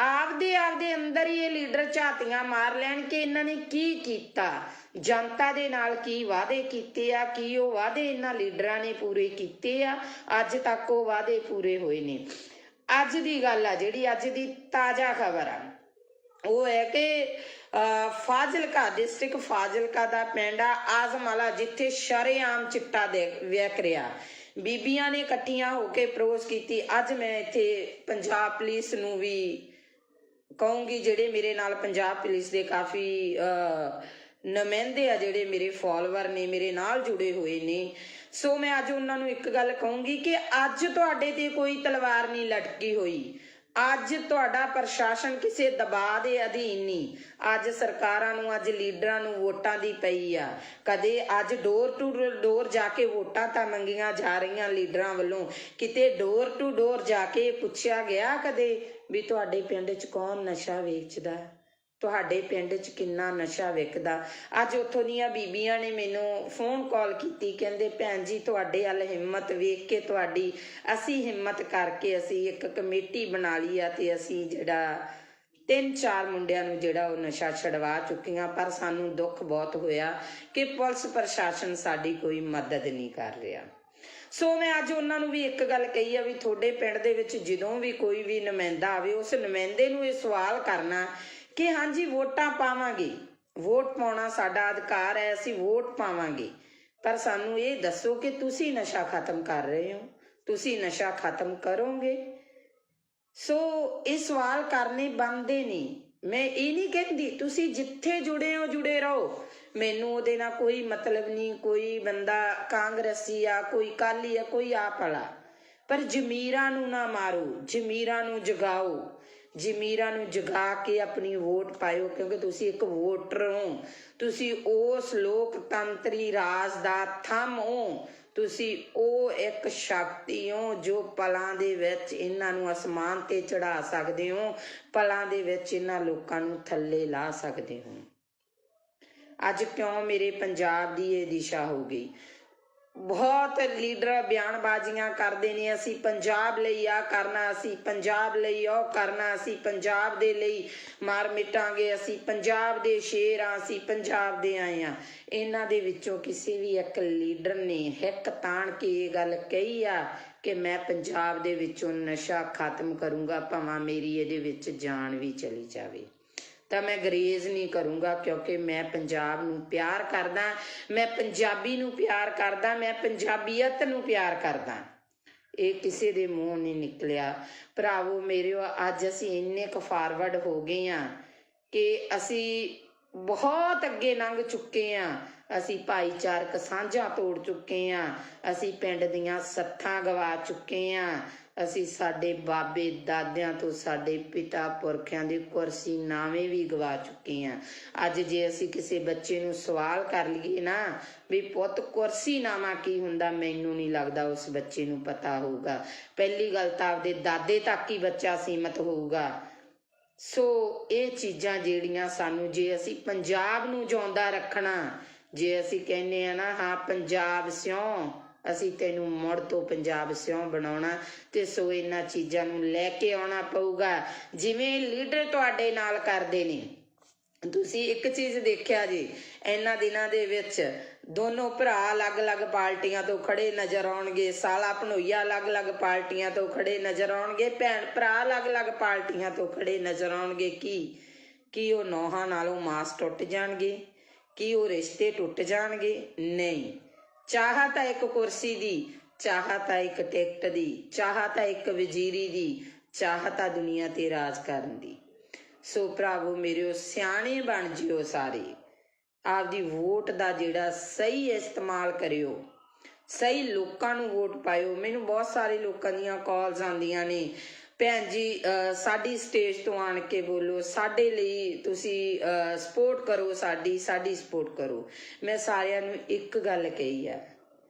ਆਪਦੇ ਅੰਦਰ ਹੀ ਇਹ ਲੀਡਰ ਝਾਤੀਆਂ ਮਾਰ ਲੈਣ ਕਿ ਇਹਨਾਂ ਨੇ ਕੀ ਕੀਤਾ, ਜਨਤਾ ਦੇ ਨਾਲ ਕੀ ਵਾਅਦੇ ਕੀਤੇ ਆ, ਕੀ ਉਹ ਵਾਅਦੇ ਇਹਨਾਂ ਲੀਡਰਾਂ ਨੇ ਪੂਰੇ ਕੀਤੇ ਆ, ਅੱਜ ਤੱਕ ਉਹ ਵਾਅਦੇ ਪੂਰੇ ਹੋਏ ਨੇ। ਅੱਜ ਦੀ ਗੱਲ ਆ ਜਿਹੜੀ ਅੱਜ ਦੀ ਤਾਜ਼ਾ ਖਬਰ ਆ ਉਹ ਹੈ ਕਿ ਫਾਜ਼ਿਲਕਾ ਡਿਸਟ੍ਰਿਕਟ ਫਾਜ਼ਿਲਕਾ ਦਾ ਪਿੰਡ ਆ ਆਜ਼ਮਾਲਾ ਜਿੱਥੇ ਸ਼ਰੇਆਮ ਚਿੱਟਾ ਵਿਕ ਰਿਹਾ, ਬੀਬੀਆਂ ਨੇ ਇਕੱਠੀਆਂ ਹੋ ਕੇ ਅਪਰੋਚ ਕੀਤੀ। ਅੱਜ ਮੈਂ ਇੱਥੇ ਪੰਜਾਬ ਪੁਲਿਸ ਨੂੰ ਵੀ ਕਹੂੰਗੀ, ਜਿਹੜੇ ਮੇਰੇ ਨਾਲ ਪੰਜਾਬ ਪੁਲਿਸ ਦੇ ਕਾਫੀ ਨੁਮਾਇੰਦੇ ਆ ਜਿਹੜੇ ਮੇਰੇ ਫੋਲੋਵਰ ਨੇ ਮੇਰੇ ਨਾਲ ਜੁੜੇ ਹੋਏ ਨੇ, ਸੋ ਮੈਂ ਅੱਜ ਉਹਨਾਂ ਨੂੰ ਇੱਕ ਗੱਲ ਕਹੂੰਗੀ ਕਿ ਅੱਜ ਤੁਹਾਡੇ ਤੇ ਕੋਈ ਤਲਵਾਰ ਨਹੀਂ ਲਟਕੀ ਹੋਈ, ਅੱਜ ਤੁਹਾਡਾ ਪ੍ਰਸ਼ਾਸਨ ਕਿਸੇ ਦਬਾਅ ਦੇ ਅਧੀਨ ਨਹੀਂ। ਅੱਜ ਸਰਕਾਰਾਂ ਨੂੰ, ਅੱਜ ਲੀਡਰਾਂ ਨੂੰ ਵੋਟਾਂ ਦੀ ਪਈ ਆ। ਕਦੇ ਅੱਜ ਡੋਰ ਟੂ ਡੋਰ ਜਾ ਕੇ ਵੋਟਾਂ ਤਾਂ ਮੰਗੀਆਂ ਜਾ ਰਹੀਆਂ ਲੀਡਰਾਂ ਵੱਲੋਂ, ਕਿਤੇ ਡੋਰ ਟੂ ਡੋਰ ਜਾ ਕੇ ਪੁੱਛਿਆ ਗਿਆ ਕਦੇ ਵੀ ਤੁਹਾਡੇ ਪਿੰਡ 'ਚ ਕੌਣ ਨਸ਼ਾ ਵੇਚਦਾ, ਤੁਹਾਡੇ ਪਿੰਡ 'ਚ ਕਿੰਨਾ ਨਸ਼ਾ ਵਿਕਦਾ। ਅੱਜ ਉੱਥੋਂ ਦੀਆਂ ਬੀਬੀਆਂ ਨੇ ਮੈਨੂੰ ਫੋਨ ਕਾਲ ਕੀਤੀ, ਕਹਿੰਦੇ ਭੈਣ ਜੀ ਤੁਹਾਡੇ ਵੱਲ ਹਿੰਮਤ ਵੇਖ ਕੇ ਤੁਹਾਡੀ, ਅਸੀਂ ਹਿੰਮਤ ਕਰਕੇ ਅਸੀਂ ਇੱਕ ਕਮੇਟੀ ਬਣਾ ਲਈ ਆ ਤੇ ਅਸੀਂ ਜਿਹੜਾ 3-4 ਮੁੰਡਿਆਂ ਨੂੰ ਜਿਹੜਾ ਉਹ ਨਸ਼ਾ ਛਡਵਾ ਚੁੱਕੀਆਂ। ਪਰ ਸਾਨੂੰ ਦੁੱਖ ਬਹੁਤ ਹੋਇਆ ਕਿ ਪੁਲਿਸ ਪ੍ਰਸ਼ਾਸਨ ਸਾਡੀ ਕੋਈ ਮਦਦ ਨਹੀਂ ਕਰ ਰਿਹਾ। ਸੋ ਮੈਂ ਅੱਜ ਉਹਨਾਂ ਨੂੰ ਵੀ ਇੱਕ ਗੱਲ ਕਹੀ ਆ ਵੀ ਤੁਹਾਡੇ ਪਿੰਡ ਦੇ ਵਿੱਚ ਜਦੋਂ ਵੀ ਕੋਈ ਵੀ ਨੁਮਾਇੰਦਾ ਆਵੇ, ਉਸ ਨੁਮਾਇੰਦੇ ਨੂੰ ਇਹ ਸਵਾਲ ਕਰਨਾ ਕਿ ਹਾਂਜੀ ਵੋਟਾਂ ਪਾਵਾਂਗੇ, ਵੋਟ ਪਾਉਣਾ ਸਾਡਾ ਅਧਿਕਾਰ ਹੈ, ਅਸੀਂ ਵੋਟ ਪਾਵਾਂਗੇ, ਪਰ ਸਾਨੂੰ ਇਹ ਦੱਸੋ ਕਿ ਤੁਸੀਂ ਨਸ਼ਾ ਖਤਮ ਕਰ ਰਹੇ ਹੋ, ਤੁਸੀਂ ਨਸ਼ਾ ਖਤਮ ਕਰੋਗੇ। ਸੋ ਇਹ ਸਵਾਲ ਕਰਨੇ ਬਣਦੇ ਨਹੀਂ। ਮੈਂ ਇਹ ਨਹੀਂ ਕਹਿੰਦੀ ਤੁਸੀਂ ਜਿੱਥੇ ਜੁੜੇ ਹੋ ਜੁੜੇ ਰਹੋ, ਮੈਨੂੰ ਉਹਦੇ ਨਾਲ ਕੋਈ ਮਤਲਬ ਨਹੀਂ। ਕੋਈ ਬੰਦਾ ਕਾਂਗਰਸੀ ਆ, ਕੋਈ ਅਕਾਲੀ ਆ, ਕੋਈ ਆਪ ਵਾਲਾ, ਪਰ ਜ਼ਮੀਰਾਂ ਨੂੰ ਨਾ ਮਾਰੋ, ਜ਼ਮੀਰਾਂ ਨੂੰ ਜਗਾਓ, ਜ਼ਮੀਰਾਂ ਨੂੰ ਜਗਾ ਕੇ ਆਪਣੀ ਵੋਟ ਪਾਇਓ, ਕਿਉਂਕਿ ਤੁਸੀਂ ਇੱਕ ਵੋਟਰ ਹੋ, ਤੁਸੀਂ ਉਸ ਲੋਕਤੰਤਰੀ ਰਾਜ ਦਾ ਥੰਮ ਹੋ, ਤੁਸੀਂ ਉਹ ਇੱਕ ਸ਼ਕਤੀ ਹੋ ਜੋ ਪਲਾਂ ਦੇ ਵਿੱਚ ਇਹਨਾਂ ਨੂੰ ਅਸਮਾਨ ਤੇ ਚੜਾ ਸਕਦੇ ਹੋ, ਪਲਾਂ ਦੇ ਵਿੱਚ ਇਹਨਾਂ ਲੋਕਾਂ ਨੂੰ ਥੱਲੇ ਲਾ ਸਕਦੇ ਹੋ। ਅੱਜ ਕਿਉਂ ਮੇਰੇ ਪੰਜਾਬ ਦੀ ਇਹ ਦਿਸ਼ਾ ਹੋ ਗਈ? ਬਹੁਤ ਲੀਡਰ ਬਿਆਨਬਾਜ਼ੀਆਂ ਕਰਦੇ ਨੇ, ਅਸੀਂ ਪੰਜਾਬ ਲਈ ਆ ਕਰਨਾ, ਅਸੀਂ ਪੰਜਾਬ ਲਈ ਉਹ ਕਰਨਾ, ਅਸੀਂ ਪੰਜਾਬ ਦੇ ਲਈ ਮਾਰ ਮਿਟਾਂਗੇ, ਅਸੀਂ ਪੰਜਾਬ ਦੇ ਸ਼ੇਰ ਆ, ਅਸੀਂ ਪੰਜਾਬ ਦੇ ਆਏ ਆ। ਇਹਨਾਂ ਦੇ ਵਿੱਚੋਂ ਕਿਸੇ ਵੀ ਇੱਕ ਲੀਡਰ ਨੇ ਹਿੱਕ ਤਾਣ ਕੇ ਇਹ ਗੱਲ ਕਹੀ ਆ ਕਿ ਮੈਂ ਪੰਜਾਬ ਦੇ ਵਿੱਚੋਂ ਨਸ਼ਾ ਖਤਮ ਕਰੂੰਗਾ, ਭਾਵੇਂ ਮੇਰੀ ਇਹਦੇ ਵਿੱਚ ਜਾਨ ਵੀ ਚਲੀ ਜਾਵੇ, ਤਾਂ ਮੈਂ ਗਰੇਜ਼ ਨਹੀਂ ਕਰੂੰਗਾ, ਕਿਉਂਕਿ ਮੈਂ ਪੰਜਾਬ ਨੂੰ ਪਿਆਰ ਕਰਦਾ, ਮੈਂ ਪੰਜਾਬੀ ਨੂੰ ਪਿਆਰ ਕਰਦਾ, ਮੈਂ ਪੰਜਾਬੀਅਤ ਨੂੰ ਪਿਆਰ ਕਰਦਾ। ਇਹ ਕਿਸੇ ਦੇ ਮੂੰਹ ਨਹੀਂ ਨਿਕਲਿਆ। ਭਰਾਵੋ ਮੇਰੇ, ਅੱਜ ਅਸੀਂ ਇੰਨੇ ਕੁ ਫਾਰਵਰਡ ਹੋ ਗਏ ਹਾਂ ਕਿ ਅਸੀਂ ਬਹੁਤ ਅੱਗੇ ਲੰਘ ਚੁੱਕੇ ਹਾਂ। ਅਸੀਂ ਭਾਈਚਾਰਕ ਸਾਂਝਾਂ ਤੋੜ ਚੁੱਕੇ ਹਾਂ, ਅਸੀਂ ਪਿੰਡ ਦੀਆਂ ਸੱਥਾਂ ਗਵਾ ਚੁੱਕੇ ਹਾਂ, ਅਸੀਂ ਸਾਡੇ ਬਾਬੇ ਦਾਦਿਆਂ ਤੋਂ, ਸਾਡੇ ਪਿਤਾ ਪੁਰਖਿਆਂ ਦੇ ਕੁਰਸੀ ਨਾਵੇਂ ਵੀ ਗਵਾ ਚੁੱਕੇ ਹਾਂ। ਅੱਜ ਜੇ ਅਸੀਂ ਕਿਸੇ ਬੱਚੇ ਨੂੰ ਸਵਾਲ ਕਰ ਲਈਏ ਨਾ ਵੀ ਪੁੱਤ ਕੁਰਸੀ ਨਾਮਾ ਕੀ ਹੁੰਦਾ, ਮੈਨੂੰ ਨਹੀਂ ਲੱਗਦਾ ਉਸ ਬੱਚੇ ਨੂੰ ਪਤਾ ਹੋਊਗਾ। ਪਹਿਲੀ ਗੱਲ ਤਾਂ ਆਪਦੇ ਦਾਦੇ ਤੱਕ ਹੀ ਬੱਚਾ ਸੀਮਤ ਹੋਊਗਾ। ਸੋ ਇਹ ਚੀਜ਼ਾਂ ਜਿਹੜੀਆਂ ਸਾਨੂੰ, ਜੇ ਅਸੀਂ ਪੰਜਾਬ ਨੂੰ ਜਿਉਂਦਾ ਰੱਖਣਾ, ਜੇ ਅਸੀਂ ਕਹਿੰਦੇ ਆ ਨਾ ਹਾਂ ਪੰਜਾਬ ਸਿਉਂ, ਅਸੀਂ ਤੈਨੂੰ ਮੁੜ ਤੋਂ ਪੰਜਾਬ ਸਿਉਂ ਬਣਾਉਣਾ, ਤੇ ਸੋ ਇਹਨਾਂ ਚੀਜ਼ਾਂ ਨੂੰ ਲੈ ਕੇ ਆਉਣਾ ਪਊਗਾ ਜਿਵੇਂ ਲੀਡਰ ਤੁਹਾਡੇ ਨਾਲ ਕਰਦੇ ਨੇ। ਤੁਸੀਂ ਇੱਕ ਚੀਜ਼ ਦੇਖਿਆ ਜੀ, ਇਹਨਾਂ ਦਿਨਾਂ ਦੇ ਵਿੱਚ ਦੋਨੋਂ ਭਰਾ ਅਲੱਗ-ਅਲੱਗ ਪਾਰਟੀਆਂ ਤੋਂ ਖੜੇ ਨਜ਼ਰ ਆਉਣਗੇ, ਸਾਲਾ ਭਣੋਈਆ ਅਲੱਗ-ਅਲੱਗ ਪਾਰਟੀਆਂ ਤੋਂ ਖੜੇ ਨਜ਼ਰ ਆਉਣਗੇ, ਭੈਣ ਭਰਾ ਅਲੱਗ-ਅਲੱਗ ਪਾਰਟੀਆਂ ਤੋਂ ਖੜੇ ਨਜ਼ਰ ਆਉਣਗੇ। ਕੀ ਉਹ ਨੌਹਾਂ ਨਾਲੋਂ ਮਾਸ ਟੁੱਟ ਜਾਣਗੇ? ਕੀ ਉਹ ਰਿਸ਼ਤੇ ਟੁੱਟ ਜਾਣਗੇ? ਨਹੀਂ। ਚਾਹ ਤਾਂ ਇੱਕ ਕੁਰਸੀ ਦੀ, ਚਾਹ ਤਾਂ ਇੱਕ ਟਿਕਟ ਦੀ, ਚਾਹ ਤਾਂ ਇੱਕ ਵਜ਼ੀਰੀ ਦੀ, ਚਾਹ ਤਾਂ ਦੁਨੀਆ ਤੇ ਰਾਜ ਕਰਨ ਦੀ। ਸੋ ਭਰਾਵੋ ਮੇਰੇ, ਸਿਆਣੇ ਬਣ ਜਿਓ ਸਾਰੇ, ਆਪਦੀ ਵੋਟ ਦਾ ਜਿਹੜਾ ਸਹੀ ਇਸਤੇਮਾਲ ਕਰਿਓ, ਸਹੀ ਲੋਕਾਂ ਨੂੰ ਵੋਟ ਪਾਇਓ। ਮੈਨੂੰ ਬਹੁਤ ਸਾਰੇ ਲੋਕਾਂ ਦੀਆਂ ਕਾਲਸ ਆਉਂਦੀਆਂ ਨੇ, ਭੈਣ ਜੀ ਸਾਡੀ ਸਟੇਜ ਤੋਂ ਆਣ ਕੇ ਬੋਲੋ, ਸਾਡੇ ਲਈ ਤੁਸੀਂ ਸਪੋਰਟ ਕਰੋ, ਸਾਡੀ ਸਪੋਰਟ ਕਰੋ। ਮੈਂ ਸਾਰਿਆਂ ਨੂੰ ਇੱਕ ਗੱਲ ਕਹੀ ਆ,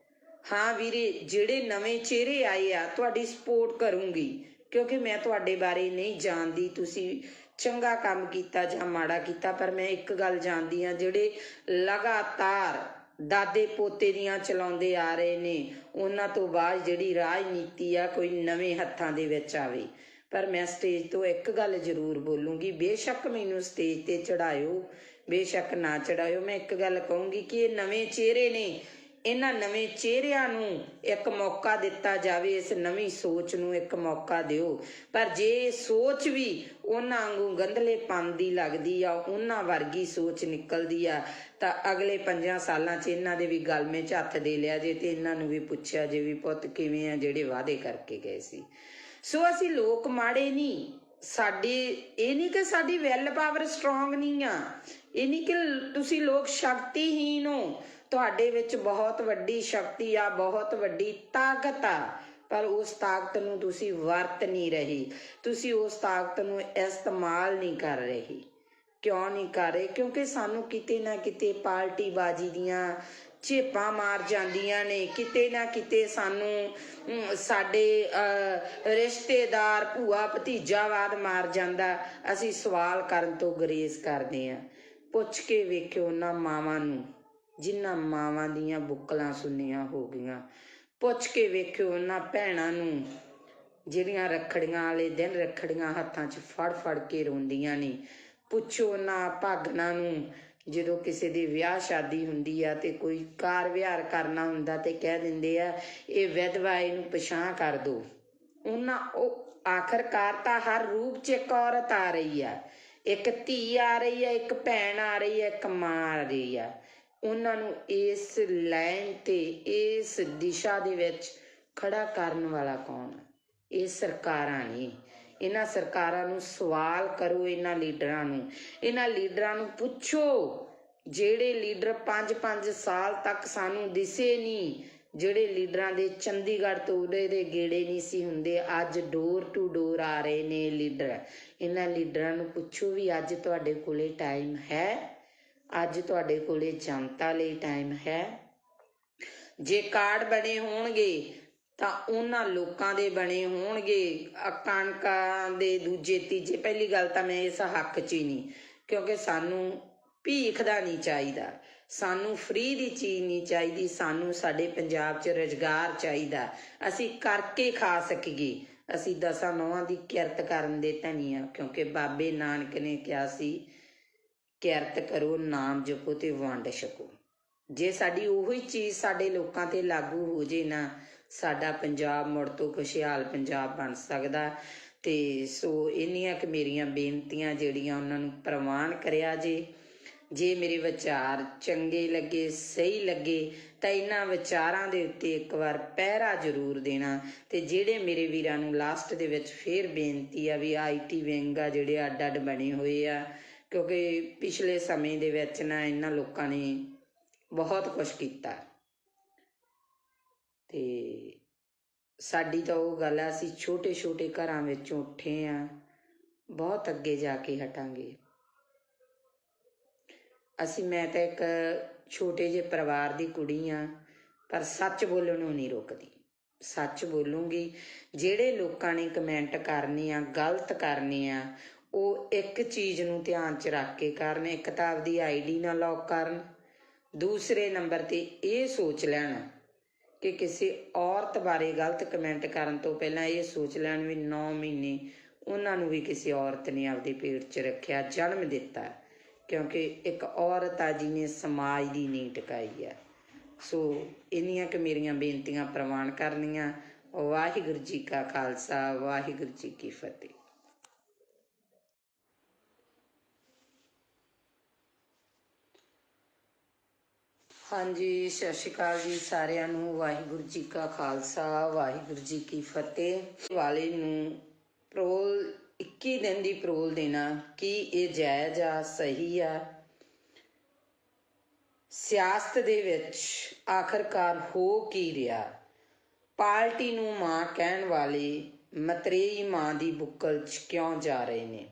ਹਾਂ ਵੀਰੇ ਜਿਹੜੇ ਨਵੇਂ ਚਿਹਰੇ ਆਏ ਆ ਤੁਹਾਡੀ ਸਪੋਰਟ ਕਰੂੰਗੀ, ਕਿਉਂਕਿ ਮੈਂ ਤੁਹਾਡੇ ਬਾਰੇ ਨਹੀਂ ਜਾਣਦੀ ਤੁਸੀਂ ਚੰਗਾ ਕੰਮ ਕੀਤਾ ਜਾਂ ਮਾੜਾ ਕੀਤਾ, ਪਰ ਮੈਂ ਇੱਕ ਗੱਲ ਜਾਣਦੀ ਹਾਂ, ਜਿਹੜੇ ਲਗਾਤਾਰ ਦਾਦੇ ਪੋਤੇ ਦੀਆਂ ਚਲਾਉਂਦੇ ਆ ਰਹੇ ਨੇ, ਉਹਨਾਂ ਤੋਂ ਬਾਅਦ ਜਿਹੜੀ ਰਾਜਨੀਤੀ ਆ ਕੋਈ ਨਵੇਂ ਹੱਥਾਂ ਦੇ ਵਿੱਚ ਆਵੇ। ਪਰ ਮੈਂ ਸਟੇਜ ਤੋਂ ਇੱਕ ਗੱਲ ਜ਼ਰੂਰ ਬੋਲੂੰਗੀ, ਬੇਸ਼ੱਕ ਮੈਨੂੰ ਸਟੇਜ ਤੇ ਚੜਾਇਓ, ਬੇਸ਼ੱਕ ਨਾ ਚੜਾਇਓ, ਮੈਂ ਇੱਕ ਗੱਲ ਕਹੂੰਗੀ ਕਿ ਇਹ ਨਵੇਂ ਚਿਹਰੇ ਨੇ, ਇਹਨਾਂ ਨਵੇਂ ਚਿਹਰਿਆਂ ਨੂੰ ਇੱਕ ਮੌਕਾ ਦਿੱਤਾ ਜਾਵੇ, ਇਸ ਨਵੀਂ ਸੋਚ ਨੂੰ ਇੱਕ ਮੌਕਾ ਦਿਓ। ਪਰ ਜੇ ਸੋਚ ਵੀ ਉਹਨਾਂ ਵਾਂਗੂ ਗੰਧਲੇਪਨ ਦੀ ਲੱਗਦੀ ਆ, ਉਹਨਾਂ ਵਰਗੀ ਸੋਚ ਨਿਕਲਦੀ ਆ, ਤਾਂ ਅਗਲੇ 5 ਸਾਲਾਂ 'ਚ ਇਹਨਾਂ ਦੇ ਵੀ ਗਲਮੇ 'ਚ ਹੱਥ ਦੇ ਲਿਆ ਜੇ ਤੇ ਇਹਨਾਂ ਨੂੰ ਵੀ ਪੁੱਛਿਆ ਜੇ ਵੀ ਪੁੱਤ ਕਿਵੇਂ ਆ ਜਿਹੜੇ ਵਾਅਦੇ ਕਰਕੇ ਗਏ ਸੀ। ਸੋ ਅਸੀਂ ਲੋਕ ਮਾੜੇ ਨਹੀਂ, ਸਾਡੀ ਇਹ ਨਹੀਂ ਕਿ ਸਾਡੀ ਵੈਲ ਪਾਵਰ ਸਟਰੋਂਗ ਨਹੀਂ ਆ, ਇਹ ਨਹੀਂ ਕਿ ਤੁਸੀਂ ਲੋਕ ਸ਼ਕਤੀਹੀਨ ਹੋ, ਤੁਹਾਡੇ ਵਿੱਚ ਬਹੁਤ ਵੱਡੀ ਸ਼ਕਤੀ ਆ, ਬਹੁਤ ਵੱਡੀ ਤਾਕਤ ਆ, ਪਰ ਉਸ ਤਾਕਤ ਨੂੰ ਤੁਸੀਂ ਵਰਤ ਨਹੀਂ ਰਹੇ, ਤੁਸੀਂ ਉਸ ਤਾਕਤ ਨੂੰ ਇਸਤੇਮਾਲ ਨਹੀਂ ਕਰ ਰਹੇ। ਕਿਉਂ ਨਹੀਂ ਕਰ ਰਹੇ? ਕਿਉਂਕਿ ਸਾਨੂੰ ਕਿਤੇ ਨਾ ਕਿਤੇ ਪਾਰਟੀਬਾਜ਼ੀ ਦੀਆਂ ਝੇਪਾਂ ਮਾਰ ਜਾਂਦੀਆਂ ਨੇ, ਕਿਤੇ ਨਾ ਕਿਤੇ ਸਾਨੂੰ ਸਾਡੇ ਰਿਸ਼ਤੇਦਾਰ ਭੂਆ ਭਤੀਜਾਵਾਦ ਮਾਰ ਜਾਂਦਾ। ਅਸੀਂ ਸਵਾਲ ਕਰਨ ਤੋਂ ਗੁਰੇਜ਼ ਕਰਦੇ ਹਾਂ। ਪੁੱਛ ਕੇ ਵੇਖਿਓ ਉਹਨਾਂ ਮਾਵਾਂ ਨੂੰ ਜਿਨ੍ਹਾਂ ਮਾਵਾਂ ਦੀਆਂ ਬੁੱਕਲਾਂ ਸੁੰਨੀਆਂ ਹੋ ਗਈਆਂ। ਪੁੱਛ ਕੇ ਵੇਖਿਓ ਉਹਨਾਂ ਭੈਣਾਂ ਨੂੰ ਜਿਹੜੀਆਂ ਰੱਖੜੀਆਂ ਵਾਲੇ ਦਿਨ ਰੱਖੜੀਆਂ ਹੱਥਾਂ 'ਚ ਫੜ ਫੜ ਕੇ ਰੋਂਦੀਆਂ ਨੇ। ਪੁੱਛੋ ਉਹਨਾਂ ਭਾਗਨਾਂ ਨੂੰ ਜਦੋਂ ਕਿਸੇ ਦੀ ਵਿਆਹ ਸ਼ਾਦੀ ਹੁੰਦੀ ਆ ਤੇ ਕੋਈ ਕਾਰ ਵਿਹਾਰ ਕਰਨਾ ਹੁੰਦਾ ਤੇ ਕਹਿ ਦਿੰਦੇ ਆ ਇਹ ਵਿਧਵਾ, ਇਹਨੂੰ ਪਛਾਣ ਕਰ ਦਿਓ। ਉਹਨਾਂ ਉਹ ਆਖਰਕਾਰ ਤਾਂ ਹਰ ਰੂਪ 'ਚ ਇੱਕ ਔਰਤ ਆ ਰਹੀ ਆ, ਇੱਕ ਧੀ ਆ ਰਹੀ ਆ, ਇੱਕ ਭੈਣ ਆ ਰਹੀ ਆ, ਇੱਕ ਮਾਂ ਆ ਰਹੀ ਆ। ਉਹਨਾਂ ਨੂੰ ਇਸ ਲਾਈਨ ਤੇ ਇਸ ਦਿਸ਼ਾ ਦੇ ਵਿੱਚ ਖੜਾ ਕਰਨ ਵਾਲਾ ਕੌਣ? ਇਹ ਸਰਕਾਰਾਂ ਨੇ। ਇਹਨਾਂ ਸਰਕਾਰਾਂ ਨੂੰ ਸਵਾਲ ਕਰੋ, ਇਹਨਾਂ ਲੀਡਰਾਂ ਨੂੰ ਪੁੱਛੋ ਜਿਹੜੇ ਲੀਡਰ 5-5 ਸਾਲ ਤੱਕ ਸਾਨੂੰ ਦਿਸੇ ਨਹੀਂ, ਜਿਹੜੇ ਲੀਡਰਾਂ ਦੇ ਚੰਡੀਗੜ੍ਹ ਤੋਂ ਉਰੇ ਦੇ ਗੇੜੇ ਨਹੀਂ ਸੀ ਹੁੰਦੇ, ਅੱਜ ਡੋਰ ਟੂ ਡੋਰ ਆ ਰਹੇ ਨੇ ਲੀਡਰ। ਇਹਨਾਂ ਲੀਡਰਾਂ ਨੂੰ ਪੁੱਛੋ ਵੀ ਅੱਜ ਤੁਹਾਡੇ ਕੋਲੇ ਟਾਈਮ ਹੈ? ਅੱਜ ਤੁਹਾਡੇ ਕੋਲੇ ਜਨਤਾ ਲਈ ਟਾਈਮ ਹੈ? ਜੇ ਕਾਰਡ ਬਣੇ ਹੋਣਗੇ ਤਾਂ ਉਹਨਾਂ ਲੋਕਾਂ ਦੇ ਬਣੇ ਹੋਣਗੇ, ਕਣਕਾਂ ਦੇ ਦੂਜੇ ਤੀਜੇ। ਪਹਿਲੀ ਗੱਲ ਤਾਂ ਮੈਂ ਇਸ ਹੱਕ 'ਚ ਹੀ ਨਹੀਂ, ਕਿਉਂਕਿ ਸਾਨੂੰ ਭੀਖ ਦਾ ਨਹੀਂ ਚਾਹੀਦਾ, ਸਾਨੂੰ ਫ੍ਰੀ ਦੀ ਚੀਜ਼ ਨਹੀਂ ਚਾਹੀਦੀ। ਸਾਨੂੰ ਸਾਡੇ ਪੰਜਾਬ 'ਚ ਰੁਜ਼ਗਾਰ ਚਾਹੀਦਾ, ਅਸੀਂ ਕਰਕੇ ਖਾ ਸਕੀਏ। ਅਸੀਂ 10 ਨੌਹਾਂ ਦੀ ਕਿਰਤ ਕਰਨ ਦੇ ਧਨੀ ਹਾਂ, ਕਿਉਂਕਿ ਬਾਬੇ ਨਾਨਕ ਨੇ ਕਿਹਾ ਸੀ ਕਿਰਤ ਕਰੋ, ਨਾਮ ਜਪੋ ਤੇ ਵੰਡ ਛਕੋ। ਜੇ ਸਾਡੀ ਉਹੀ ਚੀਜ਼ ਸਾਡੇ ਲੋਕਾਂ ਤੇ ਲਾਗੂ ਹੋ ਜੇ ਨਾ, ਸਾਡਾ ਪੰਜਾਬ ਮੁੜ ਤੋਂ ਖੁਸ਼ਹਾਲ ਪੰਜਾਬ ਬਣ ਸਕਦਾ। ਤੇ ਸੋ ਇੰਨੀਆਂ ਕੁ ਮੇਰੀਆਂ ਬੇਨਤੀਆਂ ਜਿਹੜੀਆਂ ਉਹਨਾਂ ਨੂੰ ਪ੍ਰਵਾਨ ਕਰਿਆ ਜੇ ਮੇਰੇ ਵਿਚਾਰ ਚੰਗੇ ਲੱਗੇ, ਸਹੀ ਲੱਗੇ ਤਾਂ ਇਹਨਾਂ ਵਿਚਾਰਾਂ ਦੇ ਉੱਤੇ ਇੱਕ ਵਾਰ ਪਹਿਰਾ ਜ਼ਰੂਰ ਦੇਣਾ। ਤੇ ਜਿਹੜੇ ਮੇਰੇ ਵੀਰਾਂ ਨੂੰ ਲਾਸਟ ਦੇ ਵਿੱਚ ਫੇਰ ਬੇਨਤੀ ਆ ਵੀ IT ਵਿੰਗ ਆ ਜਿਹੜੇ ਅੱਡ ਅੱਡ ਬਣੇ ਹੋਏ ਆ, ਕਿਉਂਕਿ ਪਿਛਲੇ ਸਮੇਂ ਦੇ ਵਿੱਚ ਨਾ ਇਹਨਾਂ ਲੋਕਾਂ ਨੇ ਬਹੁਤ ਕੁਛ ਕੀਤਾ ਤੇ ਸਾਡੀ ਤਾਂ ਉਹ ਗੱਲ ਆ, ਅਸੀਂ ਛੋਟੇ ਛੋਟੇ ਘਰਾਂ ਵਿੱਚੋਂ ਉੱਠੇ ਆ, ਬਹੁਤ ਅੱਗੇ ਜਾ ਕੇ ਹਟਾਂਗੇ ਅਸੀਂ। ਮੈਂ ਤਾਂ ਇੱਕ ਛੋਟੇ ਜਿਹੇ ਪਰਿਵਾਰ ਦੀ ਕੁੜੀ ਆ, ਪਰ ਸੱਚ ਬੋਲਣ ਨੂੰ ਨਹੀਂ ਰੁਕਦੀ, ਸੱਚ ਬੋਲੂੰਗੀ। ਜਿਹੜੇ ਲੋਕਾਂ ਨੇ ਕਮੈਂਟ ਕਰਨੇ ਆ, ਗਲਤ ਕਰਨੇ ਆ, ਉਹ ਇੱਕ ਚੀਜ਼ ਨੂੰ ਧਿਆਨ 'ਚ ਰੱਖ ਕੇ ਕਰਨ। ਇੱਕ ਤਾਂ ਆਪਦੀ ID ਨਾ ਲੌਕ ਕਰਨ, ਦੂਸਰੇ ਨੰਬਰ ਤੇ ਇਹ ਸੋਚ ਲੈਣ ਕਿ ਕਿਸੇ ਔਰਤ ਬਾਰੇ ਗਲਤ ਕਮੈਂਟ ਕਰਨ ਤੋਂ ਪਹਿਲਾਂ ਇਹ ਸੋਚ ਲੈਣ ਵੀ 9 ਮਹੀਨੇ ਉਹਨਾਂ ਨੂੰ ਵੀ ਕਿਸੇ ਔਰਤ ਨੇ ਆਪਦੇ ਪੇਟ 'ਚ ਰੱਖਿਆ, ਜਨਮ ਦਿੱਤਾ, ਕਿਉਂਕਿ ਇੱਕ ਔਰਤ ਆ ਜਿਹਨੇ ਸਮਾਜ ਦੀ ਨੀਂਹ ਟਿਕਾਈ ਆ। ਸੋ ਇੰਨੀਆਂ ਕੁ ਮੇਰੀਆਂ ਬੇਨਤੀਆਂ ਪ੍ਰਵਾਨ ਕਰਨੀਆਂ। ਵਾਹਿਗੁਰੂ ਜੀ ਕਾ ਖਾਲਸਾ, ਵਾਹਿਗੁਰੂ ਜੀ ਕੀ ਫਤਿਹ। ਹਾਂਜੀ, ਸਤਿ ਸ਼੍ਰੀ ਅਕਾਲ ਜੀ ਸਾਰਿਆਂ ਨੂੰ। ਵਾਹਿਗੁਰੂ ਜੀ ਕਾ ਖਾਲਸਾ, ਵਾਹਿਗੁਰੂ ਜੀ ਕੀ ਫਤਿਹ। ਵਾਲੇ ਨੂੰ ਪਰੋਲ 21 ਦਿਨ ਦੀ ਪਰੋਲ ਦੇਣਾ, ਕੀ ਇਹ ਜਾਇਜ਼ ਆ, ਸਹੀ ਆ? ਸਿਆਸਤ ਦੇ ਵਿੱਚ ਆਖਰਕਾਰ ਹੋ ਕੀ ਰਿਹਾ? ਪਾਰਟੀ ਨੂੰ ਮਾਂ ਕਹਿਣ ਵਾਲੇ ਮਤਰੇਈ ਮਾਂ ਦੀ ਬੁੱਕਲ 'ਚ ਕਿਉਂ ਜਾ ਰਹੇ ਨੇ?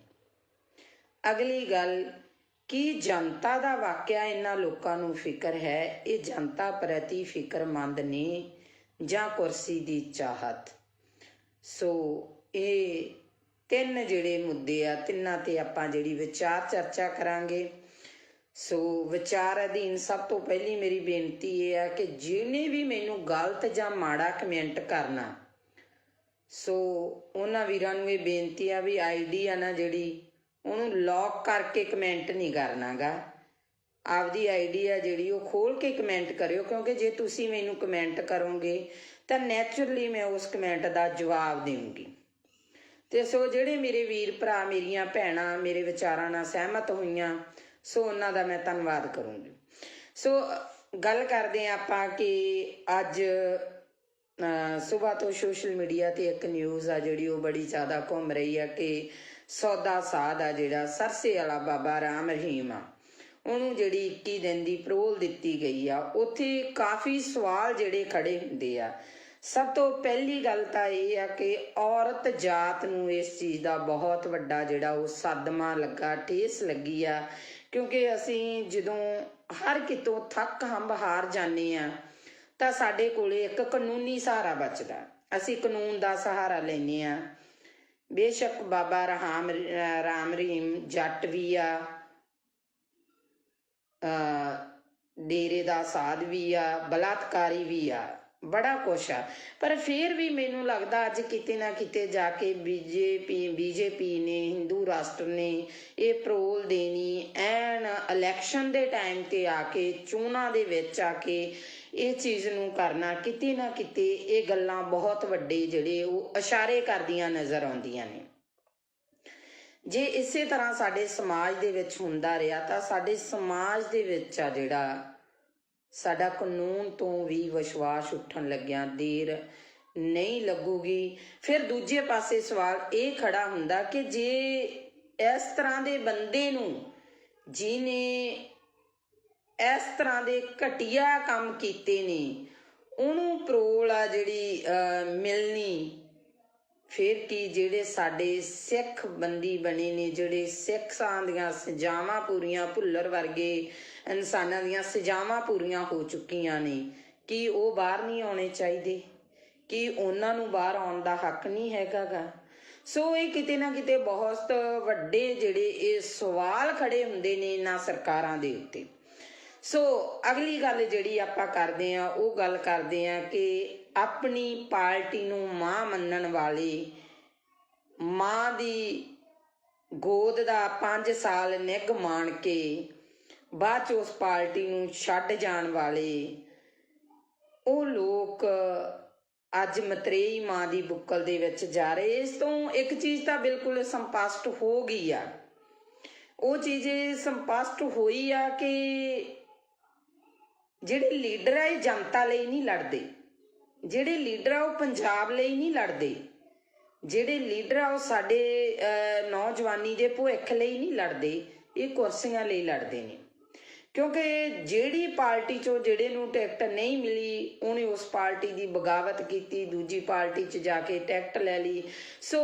ਅਗਲੀ ਗੱਲ, ਕੀ ਜਨਤਾ ਦਾ ਵਾਕਿਆ ਇਹਨਾਂ ਲੋਕਾਂ ਨੂੰ ਫਿਕਰ ਹੈ? ਇਹ ਜਨਤਾ ਪ੍ਰਤੀ ਫਿਕਰਮੰਦ ਨੇ ਜਾਂ ਕੁਰਸੀ ਦੀ ਚਾਹਤ? ਸੋ ਇਹ 3 ਜਿਹੜੇ ਮੁੱਦੇ ਆ, ਤਿੰਨਾਂ ਤੇ ਆਪਾਂ ਜਿਹੜੀ ਵਿਚਾਰ ਚਰਚਾ ਕਰਾਂਗੇ। ਸੋ ਵਿਚਾਰ ਅਧੀਨ ਸਭ ਤੋਂ ਪਹਿਲੀ ਮੇਰੀ ਬੇਨਤੀ ਇਹ ਆ ਕਿ ਜਿਹਨੇ ਵੀ ਮੈਨੂੰ ਗਲਤ ਜਾਂ ਮਾੜਾ ਕਮੈਂਟ ਕਰਨਾ, ਸੋ ਉਹਨਾਂ ਵੀਰਾਂ ਨੂੰ ਇਹ ਬੇਨਤੀ ਆ ਵੀ ID ਆ ਨਾ ਜਿਹੜੀ, ਉਹਨੂੰ ਲੌਕ ਕਰਕੇ ਕਮੈਂਟ ਨਹੀਂ ਕਰਨਾ ਗਾ। ਆਪਦੀ ID ਆ ਜਿਹੜੀ ਉਹ ਖੋਲ ਕੇ ਕਮੈਂਟ ਕਰਿਓ, ਕਿਉਂਕਿ ਜੇ ਤੁਸੀਂ ਮੈਨੂੰ ਕਮੈਂਟ ਕਰੋਗੇ ਤਾਂ ਨੈਚੁਰਲੀ ਮੈਂ ਉਸ ਕਮੈਂਟ ਦਾ ਜਵਾਬ ਦੇਵਾਂਗੀ। ਤੇ ਸੋ ਜਿਹੜੇ ਮੇਰੇ ਵੀਰ ਭਰਾ, ਮੇਰੀਆਂ ਭੈਣਾਂ ਮੇਰੇ ਵਿਚਾਰਾਂ ਨਾਲ ਸਹਿਮਤ ਹੋਈਆਂ, ਸੋ ਉਹਨਾਂ ਦਾ ਮੈਂ ਧੰਨਵਾਦ ਕਰੂੰਗੀ। ਸੋ ਗੱਲ ਕਰਦੇ ਹਾਂ ਆਪਾਂ ਕਿ ਅੱਜ ਸੁਬਾਹ ਤੋਂ ਸੋਸ਼ਲ ਮੀਡੀਆ ਤੇ ਇੱਕ ਨਿਊਜ਼ ਆ ਜਿਹੜੀ ਉਹ ਬੜੀ ਜ਼ਿਆਦਾ ਘੁੰਮ ਰਹੀ ਆ ਕਿ ਸੌਦਾ ਸਾਧ ਆ ਜਿਹੜਾ ਸਰਸੇ ਵਾਲਾ ਬਾਬਾ ਰਾਮ ਰਹੀਮ ਆ, ਉਹਨੂੰ ਜਿਹੜੀ 21 ਦਿਨ ਦੀ ਪਰੋਲ ਦਿੱਤੀ ਗਈ ਆ। ਉੱਥੇ ਕਾਫੀ ਸਵਾਲ ਜਿਹੜੇ ਖੜੇ ਹੁੰਦੇ ਆ। ਸਭ ਤੋਂ ਪਹਿਲੀ ਗੱਲ ਤਾਂ ਇਹ ਆ ਕਿ ਔਰਤ ਜਾਤ ਨੂੰ ਇਸ ਚੀਜ਼ ਦਾ ਬਹੁਤ ਵੱਡਾ ਜਿਹੜਾ ਉਹ ਸਦਮਾ ਲੱਗਾ, ਠੇਸ ਲੱਗੀ ਆ, ਕਿਉਂਕਿ ਅਸੀਂ ਜਦੋਂ ਹਰ ਕਿਤੋਂ ਥੱਕ ਹੰਬ ਹਾਰ ਜਾਂਦੇ ਆ ਤਾਂ ਸਾਡੇ ਕੋਲੇ ਇੱਕ ਕਾਨੂੰਨੀ ਸਹਾਰਾ ਬਚਦਾ, ਅਸੀਂ ਕਾਨੂੰਨ ਦਾ ਸਹਾਰਾ ਲੈਂਦੇ ਆ। ਬੇਸ਼ੱਕ ਬਾਬਾ ਰਾਮ ਰਹੀਮ ਜੱਟ ਵੀ ਆ, ਡੇਰੇ ਦਾ ਸਾਧ ਵੀ ਆ, ਬਲਾਤਕਾਰੀ ਵੀ ਆ, ਬੜਾ ਕੁਛ ਆ, ਪਰ ਫਿਰ ਵੀ ਮੈਨੂੰ ਲੱਗਦਾ ਅੱਜ ਕਿਤੇ ਨਾ ਕਿਤੇ ਜਾ ਕੇ ਬੀਜੇਪੀ ਨੇ, ਹਿੰਦੂ ਰਾਸ਼ਟਰ ਨੇ ਇਹ ਪਰੋਲ ਦੇਣੀ, ਐਨ ਇਲੈਕਸ਼ਨ ਦੇ ਟਾਈਮ ਤੇ ਆ ਕੇ, ਚੋਣਾਂ ਦੇ ਵਿੱਚ ਆ ਕੇ ਇਹ ਚੀਜ਼ ਨੂੰ ਕਰਨਾ, ਕਿਤੇ ਨਾ ਕਿਤੇ ਇਹ ਗੱਲਾਂ ਬਹੁਤ ਵੱਡੇ ਜਿਹੜੇ ਉਹ ਇਸ਼ਾਰੇ ਕਰਦੀਆਂ ਨਜ਼ਰ ਆਉਂਦੀਆਂ ਨੇ। ਜੇ ਇਸੇ ਤਰ੍ਹਾਂ ਸਾਡੇ ਸਮਾਜ ਦੇ ਵਿੱਚ ਹੁੰਦਾ ਰਿਹਾ ਤਾਂ ਸਾਡੇ ਸਮਾਜ ਦੇ ਵਿੱਚ ਆ ਜਿਹੜਾ ਸਾਡਾ ਕਾਨੂੰਨ ਤੋਂ ਵੀ ਵਿਸ਼ਵਾਸ ਉੱਠਣ ਲੱਗਿਆ ਦੇਰ ਨਹੀਂ ਲੱਗੂਗੀ। ਫਿਰ ਦੂਜੇ ਪਾਸੇ ਸਵਾਲ ਇਹ ਖੜਾ ਹੁੰਦਾ ਕਿ ਜੇ ਇਸ ਤਰ੍ਹਾਂ ਦੇ ਬੰਦੇ ਨੂੰ, ਜਿਹਨੇ ਇਸ ਤਰ੍ਹਾਂ ਦੇ ਘਟੀਆ ਕੰਮ ਕੀਤੇ ਨੇ, ਉਹਨੂੰ ਪਰੋਲ ਆ ਜਿਹੜੀ ਮਿਲਣੀ, ਫਿਰ ਕੀ ਜਿਹੜੇ ਸਾਡੇ ਸਿੱਖ ਬੰਦੀ ਬਣੇ ਨੇ, ਜਿਹੜੇ ਸਿੱਖਾਂ ਦੀਆਂ ਸਜ਼ਾਵਾਂ ਪੂਰੀਆਂ, ਭੁੱਲਰ ਵਰਗੇ ਇਨਸਾਨਾਂ ਦੀਆਂ ਸਜ਼ਾਵਾਂ ਪੂਰੀਆਂ ਹੋ ਚੁੱਕੀਆਂ ਨੇ, ਕੀ ਉਹ ਬਾਹਰ ਨਹੀਂ ਆਉਣੇ ਚਾਹੀਦੇ? ਕੀ ਉਹਨਾਂ ਨੂੰ ਬਾਹਰ ਆਉਣ ਦਾ ਹੱਕ ਨਹੀਂ ਹੈਗਾ ਗਾ? ਸੋ ਇਹ ਕਿਤੇ ਨਾ ਕਿਤੇ ਬਹੁਤ ਵੱਡੇ ਜਿਹੜੇ ਇਹ ਸਵਾਲ ਖੜੇ ਹੁੰਦੇ ਨੇ ਇਹਨਾਂ ਸਰਕਾਰਾਂ ਦੇ ਉੱਤੇ। ਸੋ ਅਗਲੀ ਗੱਲ ਜਿਹੜੀ ਆਪਾਂ ਕਰਦੇ ਹਾਂ ਉਹ ਗੱਲ ਕਰਦੇ ਹਾਂ ਕਿ ਆਪਣੀ ਪਾਰਟੀ ਨੂੰ ਮਾਂ ਮੰਨਣ ਵਾਲੇ, ਮਾਂ ਦੀ ਗੋਦ ਦਾ 5 ਸਾਲ ਨਿੱਘ ਮਾਣ ਕੇ ਬਾਅਦ 'ਚ ਉਸ ਪਾਰਟੀ ਨੂੰ ਛੱਡ ਜਾਣ ਵਾਲੇ ਉਹ ਲੋਕ ਅੱਜ ਮਤਰੇਈ ਮਾਂ ਦੀ ਬੁੱਕਲ ਦੇ ਵਿੱਚ ਜਾ ਰਹੇ। ਇਸ ਤੋਂ ਇੱਕ ਚੀਜ਼ ਤਾਂ ਬਿਲਕੁਲ ਸੰਪਸ਼ਟ ਹੋ ਗਈ ਆ, ਉਹ ਚੀਜ਼ ਸੰਪਸ਼ਟ ਹੋਈ ਆ ਕਿ ਜਿਹੜੇ ਲੀਡਰ ਆ ਇਹ ਜਨਤਾ ਲਈ ਨਹੀਂ ਲੜਦੇ, ਜਿਹੜੇ ਲੀਡਰ ਆ ਉਹ ਪੰਜਾਬ ਲਈ ਨਹੀਂ ਲੜਦੇ, ਜਿਹੜੇ ਲੀਡਰ ਆ ਉਹ ਸਾਡੇ ਨੌਜਵਾਨੀ ਦੇ ਭਵਿੱਖ ਲਈ ਨਹੀਂ ਲੜਦੇ, ਇਹ ਕੁਰਸੀਆਂ ਲਈ ਲੜਦੇ ਨੇ। ਕਿਉਂਕਿ ਜਿਹੜੀ ਪਾਰਟੀ 'ਚੋਂ ਜਿਹੜੇ ਨੂੰ ਟਿਕਟ ਨਹੀਂ ਮਿਲੀ ਉਹਨੇ ਉਸ ਪਾਰਟੀ ਦੀ ਬਗਾਵਤ ਕੀਤੀ, ਦੂਜੀ ਪਾਰਟੀ 'ਚ ਜਾ ਕੇ ਟਿਕਟ ਲੈ ਲਈ। ਸੋ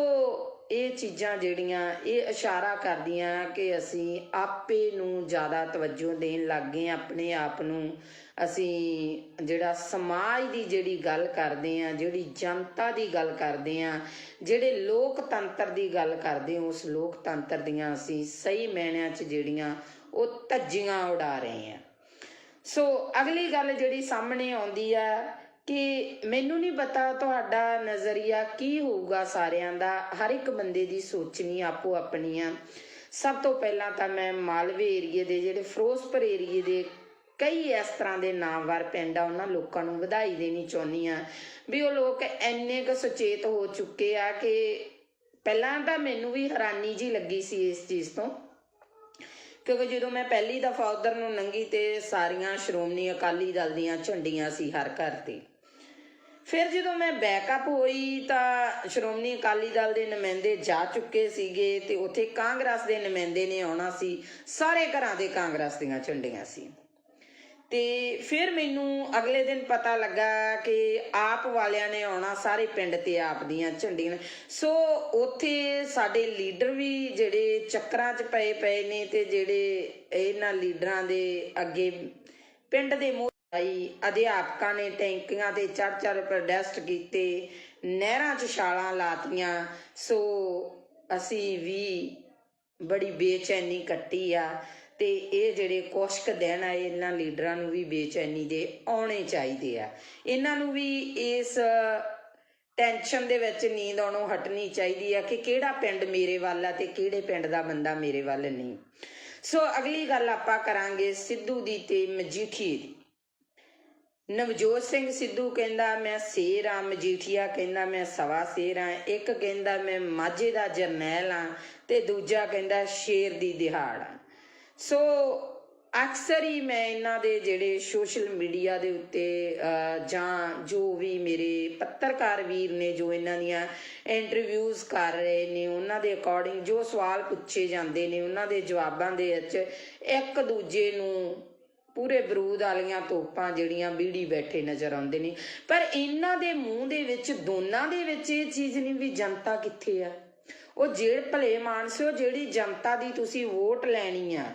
ਇਹ ਚੀਜ਼ਾਂ ਜਿਹੜੀਆਂ ਇਹ ਇਸ਼ਾਰਾ ਕਰਦੀਆਂ ਕਿ ਅਸੀਂ ਆਪੇ ਨੂੰ ਜ਼ਿਆਦਾ ਤਵੱਜੋ ਦੇਣ ਲੱਗ ਗਏ, ਆਪਣੇ ਆਪ ਨੂੰ ਅਸੀਂ ਜਿਹੜਾ ਸਮਾਜ ਦੀ ਜਿਹੜੀ ਗੱਲ ਕਰਦੇ ਹਾਂ, ਜਿਹੜੀ ਜਨਤਾ ਦੀ ਗੱਲ ਕਰਦੇ ਹਾਂ, ਜਿਹੜੇ ਲੋਕਤੰਤਰ ਦੀ ਗੱਲ ਕਰਦੇ ਹਾਂ, ਉਸ ਲੋਕਤੰਤਰ ਦੀਆਂ ਅਸੀਂ ਸਹੀ ਮਾਇਨਿਆਂ 'ਚ ਜਿਹੜੀਆਂ ਉਹ ਧੱਜੀਆਂ ਉਡਾ ਰਹੇ ਹਾਂ। ਸੋ ਅਗਲੀ ਗੱਲ ਜਿਹੜੀ ਸਾਹਮਣੇ ਆਉਂਦੀ ਆ ਕਿ ਮੈਨੂੰ ਨਹੀਂ ਪਤਾ ਤੁਹਾਡਾ ਨਜ਼ਰੀਆ ਕੀ ਹੋਊਗਾ ਸਾਰਿਆਂ ਦਾ, ਹਰ ਇੱਕ ਬੰਦੇ ਦੀ ਸੋਚਣੀ ਆਪੋ ਆਪਣੀ ਆ। ਸਭ ਤੋਂ ਪਹਿਲਾਂ ਤਾਂ ਮੈਂ ਮਾਲਵੇ ਏਰੀਏ ਦੇ ਜਿਹੜੇ ਫਿਰੋਜ਼ਪੁਰ ਏਰੀਏ ਦੇ ਕਈ ਇਸ ਤਰ੍ਹਾਂ ਦੇ ਨਾਮਵਰ ਪਿੰਡ ਆ ਉਹਨਾਂ ਲੋਕਾਂ ਨੂੰ ਵਧਾਈ ਦੇਣੀ ਚਾਹੁੰਦੀ ਹਾਂ ਵੀ ਉਹ ਲੋਕ ਇੰਨੇ ਕੁ ਸੁਚੇਤ ਹੋ ਚੁੱਕੇ ਆ ਕਿ ਪਹਿਲਾਂ ਤਾਂ ਮੈਨੂੰ ਵੀ ਹੈਰਾਨੀ ਜੀ ਲੱਗੀ ਸੀ ਇਸ ਚੀਜ਼ ਤੋਂ, ਕਿਉਂਕਿ ਜਦੋਂ ਮੈਂ ਪਹਿਲੀ ਦਫਾ ਉਧਰ ਨੂੰ ਲੰਘੀ ਤੇ ਸਾਰੀਆਂ ਸ਼੍ਰੋਮਣੀ ਅਕਾਲੀ ਦਲ ਦੀਆਂ ਝੰਡੀਆਂ ਸੀ ਹਰ ਘਰ ਤੇ। ਫਿਰ ਜਦੋਂ ਮੈਂ ਬੈਕਅਪ ਹੋਈ ਤਾਂ ਸ਼੍ਰੋਮਣੀ ਅਕਾਲੀ ਦਲ ਦੇ ਨੁਮਾਇੰਦੇ ਜਾ ਚੁੱਕੇ ਸੀਗੇ ਤੇ ਉੱਥੇ ਕਾਂਗਰਸ ਦੇ ਨੁਮਾਇੰਦੇ ਨੇ ਆਉਣਾ ਸੀ, ਸਾਰੇ ਘਰਾਂ ਦੇ ਕਾਂਗਰਸ ਦੀਆਂ ਝੰਡੀਆਂ ਸੀ। ਤੇ ਫਿਰ ਮੈਨੂੰ ਅਗਲੇ ਦਿਨ ਪਤਾ ਲੱਗਾ ਕਿ ਆਪ ਵਾਲਿਆਂ ਨੇ ਆਉਣਾ, ਸਾਰੇ ਪਿੰਡ ਤੇ ਆਪ ਦੀਆਂ ਝੰਡੀਆਂ। ਸੋ ਉੱਥੇ ਸਾਡੇ ਲੀਡਰ ਵੀ ਜਿਹੜੇ ਚੱਕਰਾਂ 'ਚ ਪਏ ਨੇ ਤੇ ਜਿਹੜੇ ਇਹਨਾਂ ਲੀਡਰਾਂ ਦੇ ਅੱਗੇ ਪਿੰਡ ਦੇ ਮੋਹਰੀ ਅਧਿਆਪਕਾਂ ਨੇ ਟੈਂਕੀਆਂ ਤੇ ਚੜ੍ਹ ਪ੍ਰੋਟੈਸਟ ਕੀਤੇ, ਨਹਿਰਾਂ 'ਚ ਛਾਲਾਂ ਲਾਤੀਆਂ। ਸੋ ਅਸੀਂ ਵੀ ਬੜੀ ਬੇਚੈਨੀ ਕੱਟੀ ਆ ਤੇ ਇਹ ਜਿਹੜੇ ਕੁਛ ਕੁ ਦਿਨ ਆ ਇਹਨਾਂ ਲੀਡਰਾਂ ਨੂੰ ਵੀ ਬੇਚੈਨੀ ਦੇ ਆਉਣੇ ਚਾਹੀਦੇ ਆ, ਇਹਨਾਂ ਨੂੰ ਵੀ ਇਸ ਟੈਨਸ਼ਨ ਦੇ ਵਿੱਚ ਨੀਂਦ ਆਉਣੋਂ ਹਟਣੀ ਚਾਹੀਦੀ ਆ ਕਿ ਕਿਹੜਾ ਪਿੰਡ ਮੇਰੇ ਵੱਲ ਆ ਤੇ ਕਿਹੜੇ ਪਿੰਡ ਦਾ ਬੰਦਾ ਮੇਰੇ ਵੱਲ ਨਹੀਂ। ਸੋ ਅਗਲੀ ਗੱਲ ਆਪਾਂ ਕਰਾਂਗੇ ਸਿੱਧੂ ਦੀ ਤੇ ਮਜੀਠੀਏ ਦੀ। ਨਵਜੋਤ ਸਿੰਘ ਸਿੱਧੂ ਕਹਿੰਦਾ ਮੈਂ ਸ਼ੇਰ ਆ, ਮਜੀਠੀਆ ਕਹਿੰਦਾ ਮੈਂ ਸਵਾ ਸ਼ੇਰ ਆ, ਇੱਕ ਕਹਿੰਦਾ ਮੈਂ ਮਾਝੇ ਦਾ ਜਰਨੈਲ ਆ ਤੇ ਦੂਜਾ ਕਹਿੰਦਾ ਸ਼ੇਰ ਦੀ ਦਿਹਾੜ ਆ। ਸੋ ਅਕਸਰ ਹੀ ਮੈਂ ਇਹਨਾਂ ਦੇ ਜਿਹੜੇ ਸੋਸ਼ਲ ਮੀਡੀਆ ਦੇ ਉੱਤੇ ਜਾਂ ਜੋ ਵੀ ਮੇਰੇ ਪੱਤਰਕਾਰ ਵੀਰ ਨੇ ਜੋ ਇਹਨਾਂ ਦੀਆਂ ਇੰਟਰਵਿਊਜ਼ ਕਰ ਰਹੇ ਨੇ ਉਹਨਾਂ ਦੇ ਅਕੋਰਡਿੰਗ ਜੋ ਸਵਾਲ ਪੁੱਛੇ ਜਾਂਦੇ ਨੇ ਉਹਨਾਂ ਦੇ ਜਵਾਬਾਂ ਦੇ ਵਿੱਚ ਇੱਕ ਦੂਜੇ ਨੂੰ ਪੂਰੇ ਬਰੂਦ ਵਾਲੀਆਂ ਤੋਪਾਂ ਜਿਹੜੀਆਂ ਬੀੜੀ ਬੈਠੇ ਨਜ਼ਰ ਆਉਂਦੇ ਨੇ। ਪਰ ਇਹਨਾਂ ਦੇ ਮੂੰਹ ਦੇ ਵਿੱਚ, ਦੋਨਾਂ ਦੇ ਵਿੱਚ ਇਹ ਚੀਜ਼ ਨਹੀਂ ਵੀ ਜਨਤਾ ਕਿੱਥੇ ਆ। ਉਹ ਜਿਹੜੇ ਭਲੇ ਮਾਨਸਿਓ, ਜਿਹੜੀ ਜਨਤਾ ਦੀ ਤੁਸੀਂ ਵੋਟ ਲੈਣੀ ਆ,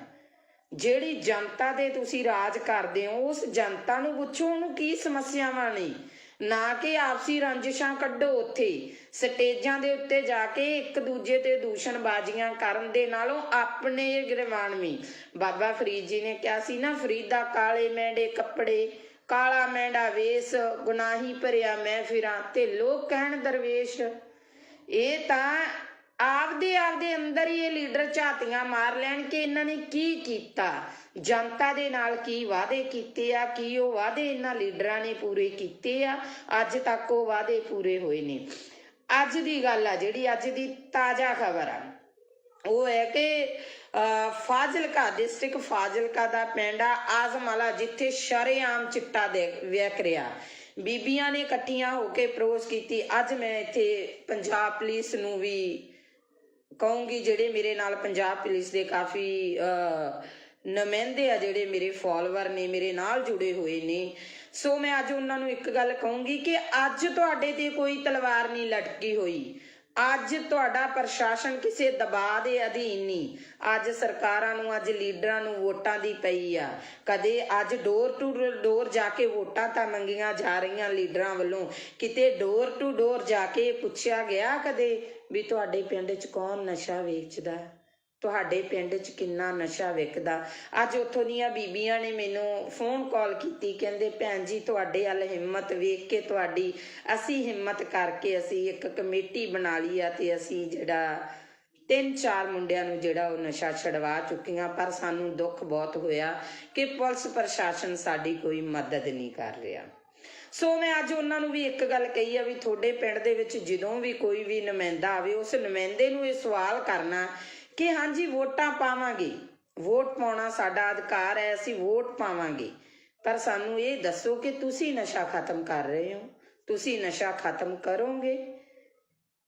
ਜਿਹੜੀ ਜਨਤਾ ਦੇ ਤੁਸੀਂ ਰਾਜ ਕਰਦੇ ਹੋ, ਉਸ ਜਨਤਾ ਨੂੰ ਪੁੱਛੋ ਉਹਨੂੰ ਕੀ ਸਮੱਸਿਆਵਾਂ ਨੇ, ਨਾ ਕਿ ਆਪਸੀ ਰੰਜਿਸ਼ਾਂ ਕੱਢੋ। ਉੱਥੇ ਸਟੇਜਾਂ ਦੇ ਉੱਤੇ ਜਾ ਕੇ ਇੱਕ ਦੂਜੇ ਤੇ ਦੂਸ਼ਣਬਾਜ਼ੀਆਂ ਕਰਨ ਦੇ ਨਾਲੋਂ ਆਪਣੇ ਗਿਰਵਾਨਵੀਂ, ਬਾਬਾ ਫਰੀਦ ਜੀ ਨੇ ਕਿਹਾ ਸੀ ਨਾ, ਫਰੀਦਾ ਕਾਲੇ ਮੈਂਡੇ ਕੱਪੜੇ, ਕਾਲਾ ਮੈਂਡਾ ਵੇਸ, ਗੁਨਾਹੀ ਭਰਿਆ ਮੈਂ ਫਿਰਾਂ ਤੇ ਲੋਕ ਕਹਿਣ ਦਰਵੇਸ਼। ਇਹ ਤਾਂ ਆਪਦੇ ਅੰਦਰ ਹੀ ਇਹ ਲੀਡਰ ਝਾਤੀਆਂ ਮਾਰ ਲੈਣ ਕਿ ਇਹਨਾਂ ਨੇ ਕੀ ਕੀਤਾ, ਜਨਤਾ ਦੇ ਨਾਲ ਕੀ ਵਾਅਦੇ ਕੀਤੇ ਆ, ਕੀ ਉਹ ਵਾਅਦੇ ਇਹਨਾਂ ਲੀਡਰਾਂ ਨੇ ਪੂਰੇ ਕੀਤੇ ਆ। ਅੱਜ ਤੱਕ ਉਹ ਵਾਅਦੇ ਪੂਰੇ ਹੋਏ ਨੇ। ਅੱਜ ਦੀ ਗੱਲ ਆ, ਜਿਹੜੀ ਅੱਜ ਦੀ ਤਾਜ਼ਾ ਖਬਰ ਆ, ਉਹ ਹੈ ਕਿ ਫਾਜ਼ਿਲਕਾ ਡਿਸਟ੍ਰਿਕਟ ਫਾਜ਼ਿਲਕਾ ਦਾ ਪਿੰਡ ਆ ਆਜ਼ਮਾਲਾ, ਜਿੱਥੇ ਸ਼ਰੇਆਮ ਚਿੱਟਾ ਵਿਕ ਰਿਹਾ। ਬੀਬੀਆਂ ਨੇ ਇਕੱਠੀਆਂ ਹੋ ਕੇ ਪ੍ਰੋਸ ਕੀਤੀ। ਅੱਜ ਮੈਂ ਇੱਥੇ ਪੰਜਾਬ ਪੁਲਿਸ ਨੂੰ ਵੀ ਕਹੂੰਗੀ, ਜਿਹੜੇ ਮੇਰੇ ਨਾਲ ਪੰਜਾਬ ਪੁਲਿਸ ਦੇ ਕਾਫੀ ਨੁਮਾਇੰਦੇ ਆ, ਜਿਹੜੇ ਮੇਰੇ ਫੋਲੋਵਰ ਨੇ, ਮੇਰੇ ਨਾਲ ਜੁੜੇ ਹੋਏ ਨੇ, ਸੋ ਮੈਂ ਅੱਜ ਉਹਨਾਂ ਨੂੰ ਇੱਕ ਗੱਲ ਕਹੂੰਗੀ ਕਿ ਅੱਜ ਤੁਹਾਡੇ ਤੇ ਕੋਈ ਤਲਵਾਰ ਨਹੀਂ ਲਟਕੀ ਹੋਈ। ਅੱਜ ਤੁਹਾਡਾ ਪ੍ਰਸ਼ਾਸਨ ਕਿਸੇ ਦਬਾਅ ਦੇ ਅਧੀਨ ਨਹੀਂ। ਅੱਜ ਸਰਕਾਰਾਂ ਨੂੰ, ਅੱਜ ਲੀਡਰਾਂ ਨੂੰ ਵੋਟਾਂ ਦੀ ਪਈ ਆ। ਕਦੇ ਅੱਜ ਡੋਰ ਟੂ ਡੋਰ ਜਾ ਕੇ ਵੋਟਾਂ ਤਾਂ ਮੰਗੀਆਂ ਜਾ ਰਹੀਆਂ ਲੀਡਰਾਂ ਵੱਲੋਂ, ਕਿਤੇ ਡੋਰ ਟੂ ਡੋਰ ਜਾ ਕੇ ਪੁੱਛਿਆ ਗਿਆ ਕਦੇ ਵੀ ਤੁਹਾਡੇ ਪਿੰਡ 'ਚ ਕੌਣ ਨਸ਼ਾ ਵੇਚਦਾ, ਤੁਹਾਡੇ ਪਿੰਡ 'ਚ ਕਿੰਨਾ ਨਸ਼ਾ ਵਿਕਦਾ। ਅੱਜ ਉੱਥੋਂ ਦੀਆਂ ਬੀਬੀਆਂ ਨੇ ਮੈਨੂੰ ਫੋਨ ਕਾਲ ਕੀਤੀ, ਕਹਿੰਦੇ ਭੈਣ ਜੀ ਤੁਹਾਡੇ ਵੱਲ ਹਿੰਮਤ ਵੇਖ ਕੇ ਤੁਹਾਡੀ, ਅਸੀਂ ਹਿੰਮਤ ਕਰਕੇ ਅਸੀਂ ਇੱਕ ਕਮੇਟੀ ਬਣਾ ਲਈ ਆ ਤੇ ਅਸੀਂ ਜਿਹੜਾ 3-4 ਮੁੰਡਿਆਂ ਨੂੰ ਜਿਹੜਾ ਉਹ ਨਸ਼ਾ ਛਡਵਾ ਚੁੱਕੀਆਂ। ਪਰ ਸਾਨੂੰ ਦੁੱਖ ਬਹੁਤ ਹੋਇਆ ਕਿ ਪੁਲਿਸ ਪ੍ਰਸ਼ਾਸਨ ਸਾਡੀ ਕੋਈ ਮਦਦ ਨਹੀਂ ਕਰ ਰਿਹਾ। ਸੋ ਮੈਂ ਅੱਜ ਉਹਨਾਂ ਨੂੰ ਵੀ ਇੱਕ ਗੱਲ ਕਹੀ ਆ ਵੀ ਤੁਹਾਡੇ ਪਿੰਡ ਦੇ ਵਿੱਚ ਜਦੋਂ ਵੀ ਕੋਈ ਵੀ ਨੁਮਾਇੰਦਾ ਆਵੇ, ਉਸ ਨੁਮਾਇੰਦੇ ਨੂੰ ਇਹ ਸਵਾਲ ਕਰਨਾ ਕਿ ਹਾਂਜੀ ਵੋਟਾਂ ਪਾਵਾਂਗੇ, ਵੋਟ ਪਾਉਣਾ ਸਾਡਾ ਅਧਿਕਾਰ ਹੈ, ਅਸੀਂ ਵੋਟ ਪਾਵਾਂਗੇ, ਪਰ ਸਾਨੂੰ ਇਹ ਦੱਸੋ ਕਿ ਤੁਸੀਂ ਨਸ਼ਾ ਖਤਮ ਕਰ ਰਹੇ ਹੋ, ਤੁਸੀਂ ਨਸ਼ਾ ਖਤਮ ਕਰੋਗੇ।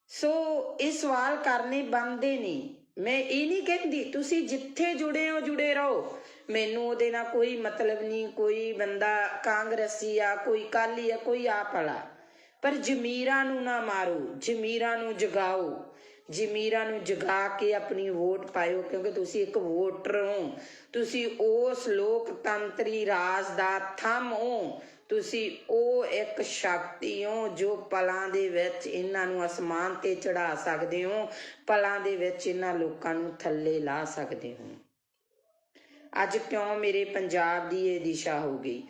ਸੋ ਇਹ ਸਵਾਲ ਕਰਨੇ ਬਣਦੇ ਨਹੀਂ। ਮੈਂ ਇਹ ਨਹੀਂ ਕਹਿੰਦੀ ਤੁਸੀਂ ਜਿੱਥੇ ਜੁੜੇ ਹੋ ਜੁੜੇ ਰਹੋ, ਮੈਨੂੰ ਉਹਦੇ ਨਾਲ ਕੋਈ ਮਤਲਬ ਨਹੀਂ। ਕੋਈ ਬੰਦਾ ਕਾਂਗਰਸੀ ਆ, ਕੋਈ ਅਕਾਲੀ ਆ, ਕੋਈ ਆਪ ਵਾਲਾ, ਪਰ ਜ਼ਮੀਰਾਂ ਨੂੰ ਨਾ ਮਾਰੋ, ਜ਼ਮੀਰਾਂ ਨੂੰ ਜਗਾਓ, ਜ਼ਮੀਰਾਂ ਨੂੰ ਜਗਾ ਕੇ ਆਪਣੀ ਵੋਟ ਪਾਇਓ, ਕਿਉਂਕਿ ਤੁਸੀਂ ਇੱਕ ਵੋਟਰ ਹੋ, ਤੁਸੀਂ ਉਸ ਲੋਕਤੰਤਰੀ ਰਾਜ ਦਾ ਥੰਮ ਹੋ, ਤੁਸੀਂ ਉਹ ਇੱਕ ਸ਼ਕਤੀ ਹੋ ਜੋ ਪਲਾਂ ਦੇ ਵਿੱਚ ਇਹਨਾਂ ਨੂੰ ਅਸਮਾਨ ਤੇ ਚੜਾ ਸਕਦੇ ਹੋ, ਪਲਾਂ ਦੇ ਵਿੱਚ ਇਹਨਾਂ ਲੋਕਾਂ ਨੂੰ ਥੱਲੇ ਲਾ ਸਕਦੇ ਹੋ। ਅੱਜ ਕਿਉਂ ਮੇਰੇ ਪੰਜਾਬ ਦੀ ਇਹ ਦਿਸ਼ਾ ਹੋ ਗਈ?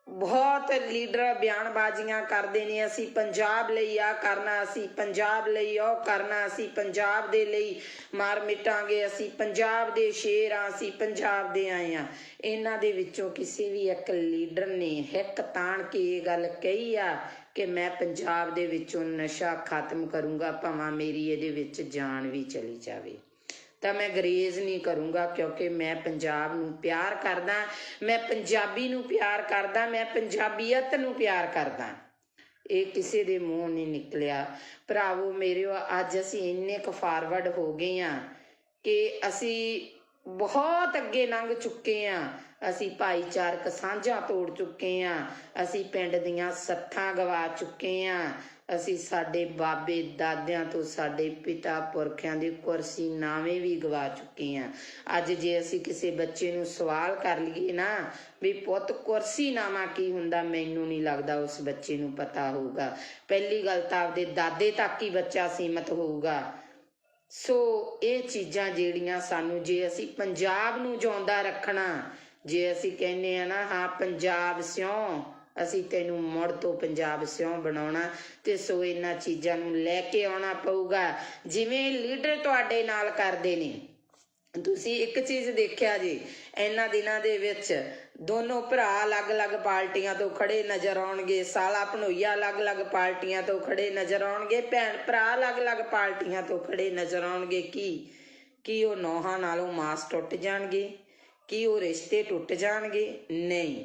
ਬਹੁਤ ਲੀਡਰ ਬਿਆਨਬਾਜ਼ੀਆਂ ਕਰਦੇ ਨੇ, ਅਸੀਂ ਪੰਜਾਬ ਲਈ ਆ ਕਰਨਾ, ਅਸੀਂ ਪੰਜਾਬ ਲਈ ਉਹ ਕਰਨਾ, ਅਸੀਂ ਪੰਜਾਬ ਦੇ ਲਈ ਮਾਰ ਮਿਟਾਂਗੇ, ਅਸੀਂ ਪੰਜਾਬ ਦੇ ਸ਼ੇਰ ਆ, ਅਸੀਂ ਪੰਜਾਬ ਦੇ ਆਏ ਆ। ਇਹਨਾਂ ਦੇ ਵਿੱਚੋਂ ਕਿਸੇ ਵੀ ਇੱਕ ਲੀਡਰ ਨੇ ਹਿੱਕ ਤਾਣ ਕੇ ਇਹ ਗੱਲ ਕਹੀ ਆ ਕਿ ਮੈਂ ਪੰਜਾਬ ਦੇ ਵਿੱਚੋਂ ਨਸ਼ਾ ਖਤਮ ਕਰੂੰਗਾ, ਭਾਵੇਂ ਮੇਰੀ ਇਹਦੇ ਵਿੱਚ ਜਾਨ ਵੀ ਚਲੀ ਜਾਵੇ, ਤਾਂ ਮੈਂ ਗਰੇਜ਼ ਨਹੀਂ ਕਰੂੰਗਾ, ਕਿਉਂਕਿ ਮੈਂ ਪੰਜਾਬ ਨੂੰ ਪਿਆਰ ਕਰਦਾ, ਮੈਂ ਪੰਜਾਬੀ ਨੂੰ ਪਿਆਰ ਕਰਦਾ, ਮੈਂ ਪੰਜਾਬੀਅਤ ਨੂੰ ਪਿਆਰ ਕਰਦਾ। ਇਹ ਕਿਸੇ ਦੇ ਮੂੰਹ ਨਹੀਂ ਨਿਕਲਿਆ। ਭਰਾਵੋ ਮੇਰਿਓ, ਅੱਜ ਅਸੀਂ ਇੰਨੇ ਕੁ ਫਾਰਵਰਡ ਹੋ ਗਏ ਹਾਂ ਕਿ ਅਸੀਂ ਬਹੁਤ ਅੱਗੇ ਲੰਘ ਚੁੱਕੇ ਹਾਂ। ਅਸੀਂ ਭਾਈਚਾਰਕ ਸਾਂਝਾਂ ਤੋੜ ਚੁੱਕੇ ਹਾਂ, ਅਸੀਂ ਪਿੰਡ ਦੀਆਂ ਸੱਥਾਂ ਗਵਾ ਚੁੱਕੇ ਹਾਂ, ਅਸੀਂ ਸਾਡੇ ਬਾਬੇ ਦਾਦਿਆਂ ਤੋਂ, ਸਾਡੇ ਪਿਤਾ ਪੁਰਖਿਆਂ ਦੀ ਕੁਰਸੀ ਨਾਵੇਂ ਵੀ ਗਵਾ ਚੁੱਕੇ ਹਾਂ। ਅੱਜ ਜੇ ਅਸੀਂ ਕਿਸੇ ਬੱਚੇ ਨੂੰ ਸਵਾਲ ਕਰ ਲਈਏ ਨਾ ਵੀ ਪੁੱਤ ਕੁਰਸੀ ਨਾਮਾ ਕੀ ਹੁੰਦਾ, ਮੈਨੂੰ ਨਹੀਂ ਲੱਗਦਾ ਉਸ ਬੱਚੇ ਨੂੰ ਪਤਾ ਹੋਊਗਾ। ਪਹਿਲੀ ਗੱਲ ਤਾਂ ਆਪਦੇ ਦਾਦੇ ਤੱਕ ਹੀ ਬੱਚਾ ਸੀਮਤ ਹੋਊਗਾ। ਸੋ ਇਹ ਚੀਜ਼ਾਂ ਜਿਹੜੀਆਂ ਸਾਨੂੰ, ਜੇ ਅਸੀਂ ਪੰਜਾਬ ਨੂੰ ਜਿਉਂਦਾ ਰੱਖਣਾ, ਜੇ ਅਸੀਂ ਕਹਿੰਦੇ ਆ ਨਾ ਹਾਂ ਪੰਜਾਬ ਸਿਉਂ, ਅਸੀਂ ਤੈਨੂੰ ਮੁੜ ਤੋਂ ਪੰਜਾਬ ਸਿਉਂ ਬਣਾਉਣਾ, ਤੇ ਸੋ ਇਹਨਾਂ ਚੀਜ਼ਾਂ ਨੂੰ ਲੈ ਕੇ ਆਉਣਾ ਪਊਗਾ ਜਿਵੇਂ ਲੀਡਰ ਤੁਹਾਡੇ ਨਾਲ ਕਰਦੇ ਨੇ। ਤੁਸੀਂ ਇੱਕ ਚੀਜ਼ ਦੇਖਿਆ ਜੀ, ਇਹਨਾਂ ਦਿਨਾਂ ਦੇ ਵਿੱਚ ਦੋਨੋਂ ਭਰਾ ਅਲੱਗ-ਅਲੱਗ ਪਾਰਟੀਆਂ ਤੋਂ ਖੜੇ ਨਜ਼ਰ ਆਉਣਗੇ, ਸਾਲਾ ਭਣੋਈਆ ਅਲੱਗ-ਅਲੱਗ ਪਾਰਟੀਆਂ ਤੋਂ ਖੜੇ ਨਜ਼ਰ ਆਉਣਗੇ, ਭੈਣ ਭਰਾ ਅਲੱਗ-ਅਲੱਗ ਪਾਰਟੀਆਂ ਤੋਂ ਖੜੇ ਨਜ਼ਰ ਆਉਣਗੇ। ਕੀ ਉਹ ਨੌਹਾਂ ਨਾਲੋਂ ਮਾਸ ਟੁੱਟ ਜਾਣਗੇ? ਕੀ ਉਹ ਰਿਸ਼ਤੇ ਟੁੱਟ ਜਾਣਗੇ? ਨਹੀਂ।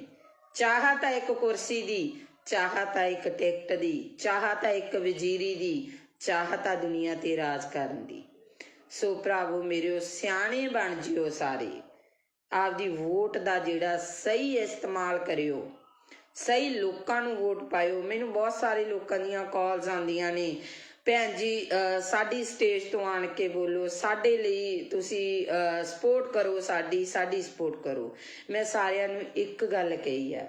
ਚਾਹ ਤਾਂ ਇੱਕ ਕੁਰਸੀ ਦੀ, ਚਾਹ ਤਾਂ ਇੱਕ ਟਿਕਟ ਦੀ, ਚਾਹ ਤਾਂ ਇੱਕ ਵਜ਼ੀਰੀ ਦੀ, ਚਾਹ ਤਾਂ ਦੁਨੀਆ ਤੇ ਰਾਜ ਕਰਨ ਦੀ। ਸੋ ਭਰਾਵੋ ਮੇਰਿਓ, ਸਿਆਣੇ ਬਣ ਜਿਓ ਸਾਰੇ। ਆਪਦੀ ਵੋਟ ਦਾ ਜਿਹੜਾ ਸਹੀ ਇਸਤੇਮਾਲ ਕਰਿਓ, ਸਹੀ ਲੋਕਾਂ ਨੂੰ ਵੋਟ ਪਾਇਓ। ਮੈਨੂੰ ਬਹੁਤ ਸਾਰੇ ਲੋਕਾਂ ਦੀਆਂ ਕਾਲਸ ਆਉਂਦੀਆਂ ਨੇ, ਭੈਣ ਜੀ ਸਾਡੀ ਸਟੇਜ ਤੋਂ ਆਣ ਕੇ ਬੋਲੋ, ਸਾਡੇ ਲਈ ਤੁਸੀਂ ਸਪੋਰਟ ਕਰੋ, ਸਾਡੀ ਸਪੋਰਟ ਕਰੋ। ਮੈਂ ਸਾਰਿਆਂ ਨੂੰ ਇੱਕ ਗੱਲ ਕਹੀ ਆ,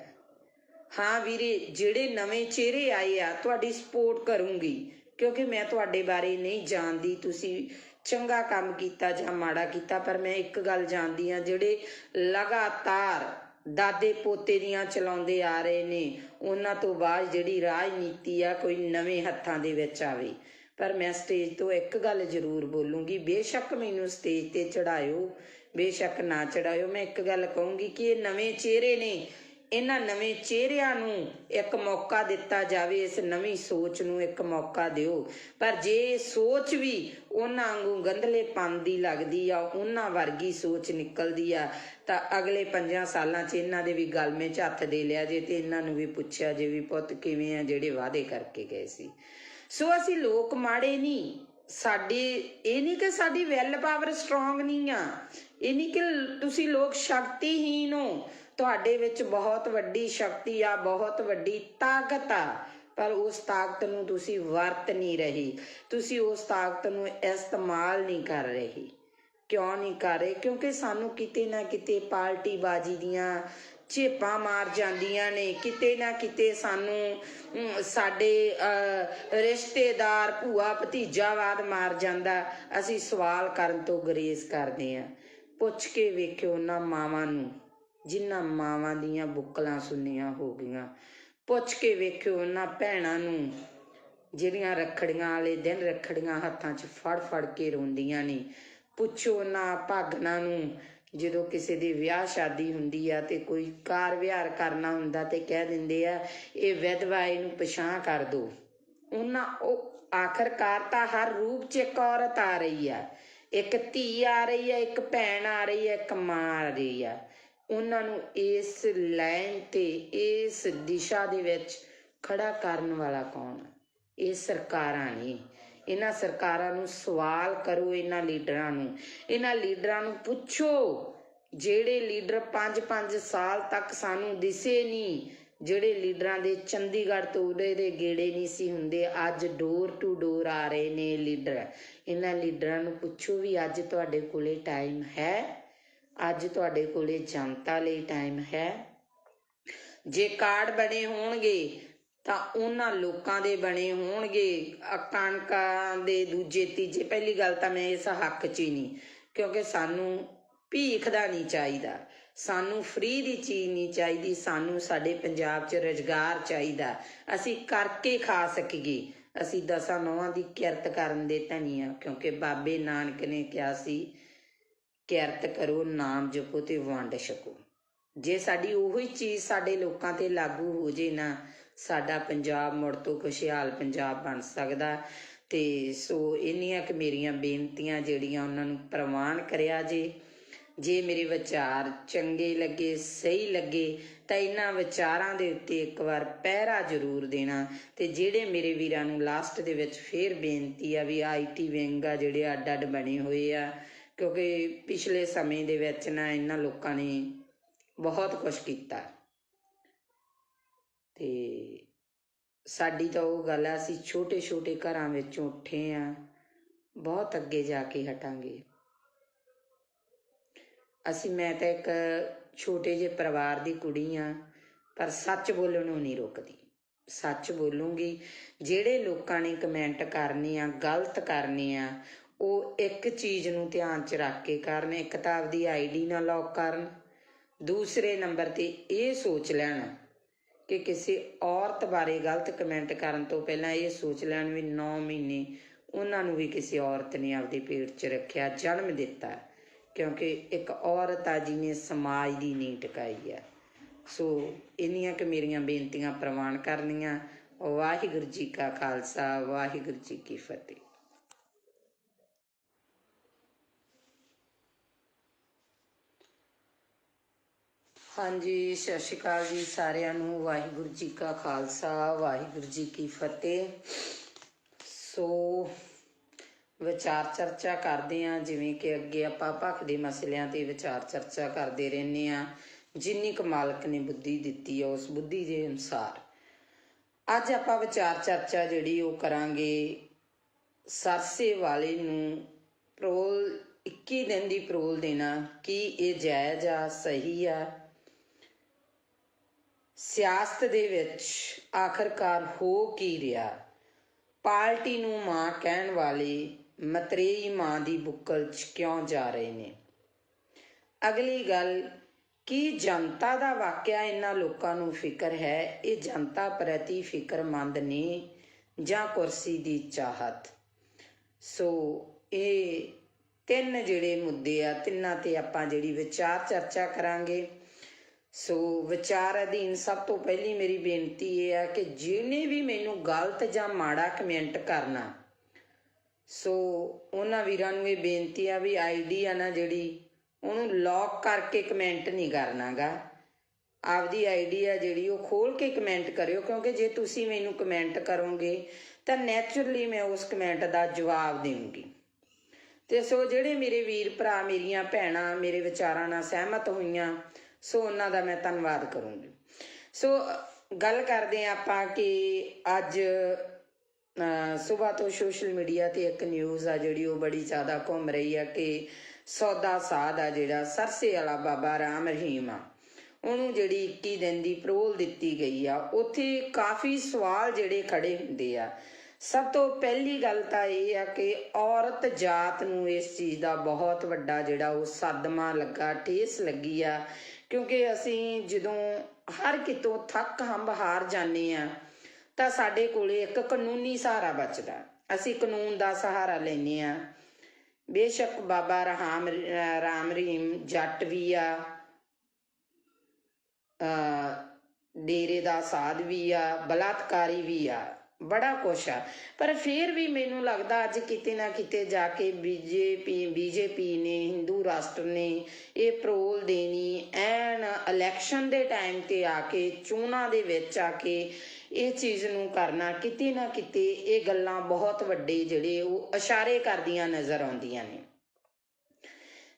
ਹਾਂ ਵੀਰੇ ਜਿਹੜੇ ਨਵੇਂ ਚਿਹਰੇ ਆਏ ਆ ਤੁਹਾਡੀ ਸਪੋਰਟ ਕਰੂੰਗੀ, ਕਿਉਂਕਿ ਮੈਂ ਤੁਹਾਡੇ ਬਾਰੇ ਨਹੀਂ ਜਾਣਦੀ ਤੁਸੀਂ ਚੰਗਾ ਕੰਮ ਕੀਤਾ ਜਾਂ ਮਾੜਾ ਕੀਤਾ, ਪਰ ਮੈਂ ਇੱਕ ਗੱਲ ਜਾਣਦੀ ਹਾਂ, ਜਿਹੜੇ ਲਗਾਤਾਰ ਦਾਦੇ ਪੋਤੇ ਦੀਆਂ ਚਲਾਉਂਦੇ ਆ ਰਹੇ ਨੇ, ਉਹਨਾਂ ਤੋਂ ਬਾਅਦ ਜਿਹੜੀ ਰਾਜਨੀਤੀ ਆ ਕੋਈ ਨਵੇਂ ਹੱਥਾਂ ਦੇ ਵਿੱਚ ਆਵੇ। ਪਰ ਮੈਂ ਸਟੇਜ ਤੋਂ ਇੱਕ ਗੱਲ ਜ਼ਰੂਰ ਬੋਲੂੰਗੀ, ਬੇਸ਼ੱਕ ਮੈਨੂੰ ਸਟੇਜ ਤੇ ਚੜਾਇਓ, ਬੇਸ਼ੱਕ ਨਾ ਚੜਾਇਓ, ਮੈਂ ਇੱਕ ਗੱਲ ਕਹੂੰਗੀ ਕਿ ਇਹ ਨਵੇਂ ਚਿਹਰੇ ਨੇ, ਇਹਨਾਂ ਨਵੇਂ ਚਿਹਰਿਆਂ ਨੂੰ ਇੱਕ ਮੌਕਾ ਦਿੱਤਾ ਜਾਵੇ, ਇਸ ਨਵੀਂ ਸੋਚ ਨੂੰ ਇੱਕ ਮੌਕਾ ਦਿਓ। ਪਰ ਜੇ ਸੋਚ ਵੀ ਉਹਨਾਂ ਵਾਂਗੂ ਗੰਧਲੇਪਨ ਦੀ ਲੱਗਦੀ ਆ, ਉਹਨਾਂ ਵਰਗੀ ਸੋਚ ਨਿਕਲਦੀ ਆ, ਤਾਂ ਅਗਲੇ 5 ਸਾਲਾਂ 'ਚ ਇਹਨਾਂ ਦੇ ਵੀ ਗਲਮੇ 'ਚ ਹੱਥ ਦੇ ਲਿਆ ਜੇ, ਤੇ ਇਹਨਾਂ ਨੂੰ ਵੀ ਪੁੱਛਿਆ ਜੇ ਵੀ ਪੁੱਤ ਕਿਵੇਂ ਆ ਜਿਹੜੇ ਵਾਅਦੇ ਕਰਕੇ ਗਏ ਸੀ। ਸੋ ਅਸੀਂ ਲੋਕ ਮਾੜੇ ਨਹੀਂ, ਸਾਡੀ ਇਹ ਨਹੀਂ ਕਿ ਸਾਡੀ ਵੈਲ ਪਾਵਰ ਸਟਰੋਂਗ ਨਹੀਂ ਆ, ਇਹ ਨਹੀਂ ਕਿ ਤੁਸੀਂ ਲੋਕ ਸ਼ਕਤੀਹੀਨ ਹੋ, ਤੁਹਾਡੇ ਵਿੱਚ ਬਹੁਤ ਵੱਡੀ ਸ਼ਕਤੀ ਆ, ਬਹੁਤ ਵੱਡੀ ਤਾਕਤ ਆ, ਪਰ ਉਸ ਤਾਕਤ ਨੂੰ ਤੁਸੀਂ ਵਰਤ ਨਹੀਂ ਰਹੇ, ਤੁਸੀਂ ਉਸ ਤਾਕਤ ਨੂੰ ਇਸਤੇਮਾਲ ਨਹੀਂ ਕਰ ਰਹੇ। ਕਿਉਂ ਨਹੀਂ ਕਰ ਰਹੇ? ਕਿਉਂਕਿ ਸਾਨੂੰ ਕਿਤੇ ਨਾ ਕਿਤੇ ਪਾਰਟੀਬਾਜ਼ੀ ਦੀਆਂ ਝੇਪਾਂ ਮਾਰ ਜਾਂਦੀਆਂ ਨੇ, ਕਿਤੇ ਨਾ ਕਿਤੇ ਸਾਨੂੰ ਸਾਡੇ ਰਿਸ਼ਤੇਦਾਰ ਭੂਆ ਭਤੀਜਾਵਾਦ ਮਾਰ ਜਾਂਦਾ। ਅਸੀਂ ਸਵਾਲ ਕਰਨ ਤੋਂ ਗੁਰੇਜ਼ ਕਰਦੇ ਹਾਂ। ਪੁੱਛ ਕੇ ਵੇਖਿਓ ਉਹਨਾਂ ਮਾਵਾਂ ਨੂੰ ਜਿਨ੍ਹਾਂ ਮਾਵਾਂ ਦੀਆਂ ਬੁੱਕਲਾਂ ਸੁੰਨੀਆਂ ਹੋ ਗਈਆਂ, ਪੁੱਛ ਕੇ ਵੇਖਿਓ ਉਹਨਾਂ ਭੈਣਾਂ ਨੂੰ ਜਿਹੜੀਆਂ ਰੱਖੜੀਆਂ ਵਾਲੇ ਦਿਨ ਰੱਖੜੀਆਂ ਹੱਥਾਂ 'ਚ ਫੜ ਫੜ ਕੇ ਰੋਂਦੀਆਂ ਨੇ, ਪੁੱਛੋ ਉਹਨਾਂ ਭਾਗਨਾਂ ਨੂੰ ਜਦੋਂ ਕਿਸੇ ਦੀ ਵਿਆਹ ਸ਼ਾਦੀ ਹੁੰਦੀ ਆ ਤੇ ਕੋਈ ਕਾਰ ਵਿਹਾਰ ਕਰਨਾ ਹੁੰਦਾ ਤੇ ਕਹਿ ਦਿੰਦੇ ਆ ਇਹ ਵਿਧਵਾ, ਇਹਨੂੰ ਪਛਾਣ ਕਰ ਦਿਓ। ਉਹਨਾਂ ਉਹ ਆਖਰਕਾਰ ਤਾਂ ਹਰ ਰੂਪ 'ਚ ਇੱਕ ਔਰਤ ਆ ਰਹੀ ਆ, ਇੱਕ ਧੀ ਆ ਰਹੀ ਆ, ਇੱਕ ਭੈਣ ਆ ਰਹੀ ਆ, ਇੱਕ ਮਾਂ ਆ ਰਹੀ ਆ। ਉਹਨਾਂ ਨੂੰ ਇਸ ਲਾਈਨ ਤੇ ਇਸ ਦਿਸ਼ਾ ਦੇ ਵਿੱਚ ਖੜਾ ਕਰਨ ਵਾਲਾ ਕੌਣ? ਇਹ ਸਰਕਾਰਾਂ ਨੇ। ਇਹਨਾਂ ਸਰਕਾਰਾਂ ਨੂੰ ਸਵਾਲ ਕਰੋ, ਇਹਨਾਂ ਲੀਡਰਾਂ ਨੂੰ ਪੁੱਛੋ, ਜਿਹੜੇ ਲੀਡਰ 5-5 ਸਾਲ ਤੱਕ ਸਾਨੂੰ ਦਿਸੇ ਨਹੀਂ, ਜਿਹੜੇ ਲੀਡਰਾਂ ਦੇ ਚੰਡੀਗੜ੍ਹ ਤੋਂ ਉਰੇ ਦੇ ਗੇੜੇ ਨਹੀਂ ਸੀ ਹੁੰਦੇ, ਅੱਜ ਡੋਰ ਟੂ ਡੋਰ ਆ ਰਹੇ ਨੇ ਲੀਡਰ। ਇਹਨਾਂ ਲੀਡਰਾਂ ਨੂੰ ਪੁੱਛੋ ਵੀ ਅੱਜ ਤੁਹਾਡੇ ਕੋਲੇ ਟਾਈਮ ਹੈ? ਅੱਜ ਤੁਹਾਡੇ ਕੋਲੇ ਜਨਤਾ ਲਈ ਟਾਈਮ ਹੈ? ਜੇ ਕਾਰਡ ਬਣੇ ਹੋਣਗੇ ਤਾਂ ਉਹਨਾਂ ਲੋਕਾਂ ਦੇ ਬਣੇ ਹੋਣਗੇ, ਕਣਕਾਂ ਦੇ ਦੂਜੇ ਤੀਜੇ। ਪਹਿਲੀ ਗੱਲ ਤਾਂ ਮੈਂ ਇਸ ਹੱਕ 'ਚ ਹੀ ਨਹੀਂ, ਕਿਉਂਕਿ ਸਾਨੂੰ ਭੀਖ ਦਾ ਨਹੀਂ ਚਾਹੀਦਾ, ਸਾਨੂੰ ਫ੍ਰੀ ਦੀ ਚੀਜ਼ ਨਹੀਂ ਚਾਹੀਦੀ, ਸਾਨੂੰ ਸਾਡੇ ਪੰਜਾਬ 'ਚ ਰੁਜ਼ਗਾਰ ਚਾਹੀਦਾ, ਅਸੀਂ ਕਰਕੇ ਖਾ ਸਕੀਏ। ਅਸੀਂ 10 ਨੌਹਾਂ ਦੀ ਕਿਰਤ ਕਰਨ ਦੇ ਧਨੀ ਆ, ਕਿਉਂਕਿ ਬਾਬੇ ਨਾਨਕ ਨੇ ਕਿਹਾ ਸੀ ਕਿਰਤ ਕਰੋ, ਨਾਮ ਜਪੋ ਤੇ ਵੰਡ ਛਕੋ। ਜੇ ਸਾਡੀ ਉਹੀ ਚੀਜ਼ ਸਾਡੇ ਲੋਕਾਂ ਤੇ ਲਾਗੂ ਹੋ ਜੇ ਨਾ, ਸਾਡਾ ਪੰਜਾਬ ਮੁੜ ਤੋਂ ਖੁਸ਼ਹਾਲ ਪੰਜਾਬ ਬਣ ਸਕਦਾ। ਤੇ ਸੋ ਇੰਨੀਆਂ ਕਿ ਮੇਰੀਆਂ ਬੇਨਤੀਆਂ ਜਿਹੜੀਆਂ ਉਹਨਾਂ ਨੂੰ ਪ੍ਰਵਾਨ ਕਰਿਆ ਜੇ ਮੇਰੇ ਵਿਚਾਰ ਚੰਗੇ ਲੱਗੇ, ਸਹੀ ਲੱਗੇ, ਤਾਂ ਇਹਨਾਂ ਵਿਚਾਰਾਂ ਦੇ ਉੱਤੇ ਇੱਕ ਵਾਰ ਪਹਿਰਾ ਜ਼ਰੂਰ ਦੇਣਾ। ਤੇ ਜਿਹੜੇ ਮੇਰੇ ਵੀਰਾਂ ਨੂੰ ਲਾਸਟ ਦੇ ਵਿੱਚ ਫੇਰ ਬੇਨਤੀ ਆ ਵੀ IT ਵਿੰਗ ਆ ਜਿਹੜੇ ਅੱਡ ਅੱਡ ਬਣੇ ਹੋਏ ਆ, ਕਿਉਂਕਿ ਪਿਛਲੇ ਸਮੇਂ ਦੇ ਵਿੱਚ ਨਾ ਇਹਨਾਂ ਲੋਕਾਂ ਨੇ ਬਹੁਤ ਕੁਛ ਕੀਤਾ, ਤੇ ਸਾਡੀ ਤਾਂ ਉਹ ਗੱਲ ਆ, ਅਸੀਂ ਛੋਟੇ ਛੋਟੇ ਘਰਾਂ ਵਿੱਚੋਂ ਉੱਠੇ ਆ, ਬਹੁਤ ਅੱਗੇ ਜਾ ਕੇ ਹਟਾਂਗੇ ਅਸੀਂ। ਮੈਂ ਤਾਂ ਇੱਕ ਛੋਟੇ ਜਿਹੇ ਪਰਿਵਾਰ ਦੀ ਕੁੜੀ ਆ, ਪਰ ਸੱਚ ਬੋਲਣੋਂ ਨਹੀਂ ਰੁਕਦੀ, ਸੱਚ ਬੋਲੂੰਗੀ। ਜਿਹੜੇ ਲੋਕਾਂ ਨੇ ਕਮੈਂਟ ਕਰਨੇ ਆ, ਗਲਤ ਕਰਨੇ ਆ, ਉਹ ਇੱਕ ਚੀਜ਼ ਨੂੰ ਧਿਆਨ 'ਚ ਰੱਖ ਕੇ ਕਰਨ। ਇੱਕ ਤਾਂ ਆਪਦੀ ID ਨਾ ਲੌਕ ਕਰਨ, ਦੂਸਰੇ ਨੰਬਰ 'ਤੇ ਇਹ ਸੋਚ ਲੈਣ ਕਿ ਕਿਸੇ ਔਰਤ ਬਾਰੇ ਗਲਤ ਕਮੈਂਟ ਕਰਨ ਤੋਂ ਪਹਿਲਾਂ ਇਹ ਸੋਚ ਲੈਣ ਵੀ 9 ਮਹੀਨੇ ਉਹਨਾਂ ਨੂੰ ਵੀ ਕਿਸੇ ਔਰਤ ਨੇ ਆਪਦੇ ਪੇਟ 'ਚ ਰੱਖਿਆ, ਜਨਮ ਦਿੱਤਾ, ਕਿਉਂਕਿ ਇੱਕ ਔਰਤ ਆ ਜਿਹਨੇ ਸਮਾਜ ਦੀ ਨੀਂਹ ਟਿਕਾਈ ਆ। ਸੋ ਇੰਨੀਆਂ ਕਿ ਮੇਰੀਆਂ ਬੇਨਤੀਆਂ ਪ੍ਰਵਾਨ ਕਰਨੀਆਂ। ਵਾਹਿਗੁਰੂ ਜੀ ਕਾ ਖਾਲਸਾ, ਵਾਹਿਗੁਰੂ ਜੀ ਕੀ ਫਤਿਹ। ਹਾਂਜੀ, ਸਤਿ ਸ਼੍ਰੀ ਅਕਾਲ ਜੀ ਸਾਰਿਆਂ ਨੂੰ। ਵਾਹਿਗੁਰੂ ਜੀ ਕਾ ਖਾਲਸਾ, ਵਾਹਿਗੁਰੂ ਜੀ ਕੀ ਫਤਿਹ। ਸੋ ਵਿਚਾਰ ਚਰਚਾ ਕਰਦੇ ਹਾਂ, ਜਿਵੇਂ ਕਿ ਅੱਗੇ ਆਪਾਂ ਭਖ ਦੇ ਮਸਲਿਆਂ ਤੇ ਵਿਚਾਰ ਚਰਚਾ ਕਰਦੇ ਰਹਿੰਦੇ ਹਾਂ। ਜਿੰਨੀ ਕੁ ਮਾਲਕ ਨੇ ਬੁੱਧੀ ਦਿੱਤੀ ਹੈ ਉਸ ਬੁੱਧੀ ਦੇ ਅਨੁਸਾਰ ਅੱਜ ਆਪਾਂ ਵਿਚਾਰ ਚਰਚਾ ਜਿਹੜੀ ਉਹ ਕਰਾਂਗੇ ਸਰਸੇ ਵਾਲੇ ਨੂੰ ਪਰੋਲ 21 ਦਿਨ ਦੀ ਪਰੋਲ ਦੇਣਾ, ਕੀ ਇਹ ਜਾਇਜ਼ ਆ, ਸਹੀ ਆ? ਸਿਆਸਤ ਦੇ ਵਿੱਚ ਆਖਰਕਾਰ ਹੋ ਕੀ ਰਿਹਾ? ਪਾਰਟੀ ਨੂੰ ਮਾਂ ਕਹਿਣ ਵਾਲੇ ਮਤਰੇਈ ਮਾਂ ਦੀ ਬੁੱਕਲ 'ਚ ਕਿਉਂ ਜਾ ਰਹੇ ਨੇ? ਅਗਲੀ ਗੱਲ, ਕੀ ਜਨਤਾ ਦਾ ਵਾਕਿਆ ਇਹਨਾਂ ਲੋਕਾਂ ਨੂੰ ਫਿਕਰ ਹੈ? ਇਹ ਜਨਤਾ ਪ੍ਰਤੀ ਫਿਕਰਮੰਦ ਨੇ ਜਾਂ ਕੁਰਸੀ ਦੀ ਚਾਹਤ? ਸੋ ਇਹ ਤਿੰਨ ਜਿਹੜੇ ਮੁੱਦੇ ਆ, ਤਿੰਨਾਂ ਤੇ ਆਪਾਂ ਜਿਹੜੀ ਵਿਚਾਰ ਚਰਚਾ ਕਰਾਂਗੇ। ਸੋ ਵਿਚਾਰ ਅਧੀਨ ਸਭ ਤੋਂ ਪਹਿਲੀ ਮੇਰੀ ਬੇਨਤੀ ਇਹ ਆ ਕਿ ਜਿਹਨੇ ਵੀ ਮੈਨੂੰ ਗਲਤ ਜਾਂ ਮਾੜਾ ਕਮੈਂਟ ਕਰਨਾ, ਸੋ ਉਹਨਾਂ ਵੀਰਾਂ ਨੂੰ ਇਹ ਬੇਨਤੀ ਆ ਵੀ ਆਈਡੀ ਆ ਨਾ ਜਿਹੜੀ, ਉਹਨੂੰ ਲੌਕ ਕਰਕੇ ਕਮੈਂਟ ਨਹੀਂ ਕਰਨਾ ਗਾ। ਆਪਦੀ ਆਈਡੀ ਆ ਜਿਹੜੀ ਉਹ ਖੋਲ ਕੇ ਕਮੈਂਟ ਕਰਿਓ, ਕਿਉਂਕਿ ਜੇ ਤੁਸੀਂ ਮੈਨੂੰ ਕਮੈਂਟ ਕਰੋਗੇ ਤਾਂ ਨੈਚੁਰਲੀ ਮੈਂ ਉਸ ਕਮੈਂਟ ਦਾ ਜਵਾਬ ਦੇਵਾਂਗੀ। ਤੇ ਸੋ ਜਿਹੜੇ ਮੇਰੇ ਵੀਰ ਭਰਾ, ਮੇਰੀਆਂ ਭੈਣਾਂ ਮੇਰੇ ਵਿਚਾਰਾਂ ਨਾਲ ਸਹਿਮਤ ਹੋਈਆਂ, ਸੋ ਉਹਨਾਂ ਦਾ ਮੈਂ ਧੰਨਵਾਦ ਕਰੂੰਗੀ। ਸੋ ਗੱਲ ਕਰਦੇ ਹਾਂ ਆਪਾਂ ਕਿ ਅੱਜ ਸੁਬਾਹ ਤੋਂ ਸੋਸ਼ਲ ਮੀਡੀਆ ਤੇ ਇੱਕ ਨਿਊਜ਼ ਆ ਜਿਹੜੀ ਉਹ ਬੜੀ ਜ਼ਿਆਦਾ ਘੁੰਮ ਰਹੀ ਆ ਕਿ ਸੌਦਾ ਸਾਧ ਆ ਜਿਹੜਾ ਸਰਸੇ ਵਾਲਾ ਬਾਬਾ ਰਾਮ ਰਹੀਮ ਆ, ਉਹਨੂੰ ਜਿਹੜੀ 21 ਦਿਨ ਦੀ ਪਰੋਲ ਦਿੱਤੀ ਗਈ ਆ। ਉੱਥੇ ਕਾਫੀ ਸਵਾਲ ਜਿਹੜੇ ਖੜੇ ਹੁੰਦੇ ਆ। ਸਭ ਤੋਂ ਪਹਿਲੀ ਗੱਲ ਤਾਂ ਇਹ ਆ ਕਿ ਔਰਤ ਜਾਤ ਨੂੰ ਇਸ ਚੀਜ਼ ਦਾ ਬਹੁਤ ਵੱਡਾ ਜਿਹੜਾ ਉਹ ਸਦਮਾ ਲੱਗਾ, ਠੇਸ ਲੱਗੀ ਆ, ਕਿਉਂਕਿ ਅਸੀਂ ਜਦੋਂ ਹਰ ਕਿਤੋਂ ਥੱਕ ਹੰਬ ਹਾਰ ਜਾਂਦੇ ਆ ਤਾਂ ਸਾਡੇ ਕੋਲੇ ਇੱਕ ਕਾਨੂੰਨੀ ਸਹਾਰਾ ਬਚਦਾ। ਅਸੀਂ ਕਾਨੂੰਨ ਦਾ ਸਹਾਰਾ ਲੈਂਦੇ ਆ। ਬੇਸ਼ੱਕ ਬਾਬਾ ਰਾਮ ਰਹੀਮ ਜੱਟ ਵੀ ਆ, ਡੇਰੇ ਦਾ ਸਾਧ ਵੀ ਆ, ਬਲਾਤਕਾਰੀ ਵੀ ਆ, ਬੜਾ ਕੁਛ ਆ, ਪਰ ਫਿਰ ਵੀ ਮੈਨੂੰ ਲੱਗਦਾ ਅੱਜ ਕਿਤੇ ਨਾ ਕਿਤੇ ਜਾ ਕੇ ਬੀਜੇਪੀ ਨੇ, ਹਿੰਦੂ ਰਾਸ਼ਟਰ ਨੇ ਇਹ ਪਰੋਲ ਦੇਣੀ ਐਨ ਇਲੈਕਸ਼ਨ ਦੇ ਟਾਈਮ ਤੇ ਆ ਕੇ, ਚੋਣਾਂ ਦੇ ਵਿੱਚ ਆ ਕੇ ਇਹ ਚੀਜ਼ ਨੂੰ ਕਰਨਾ, ਕਿਤੇ ਨਾ ਕਿਤੇ ਇਹ ਗੱਲਾਂ ਬਹੁਤ ਵੱਡੇ ਜਿਹੜੇ ਉਹ ਇਸ਼ਾਰੇ ਕਰਦੀਆਂ ਨਜ਼ਰ ਆਉਂਦੀਆਂ ਨੇ।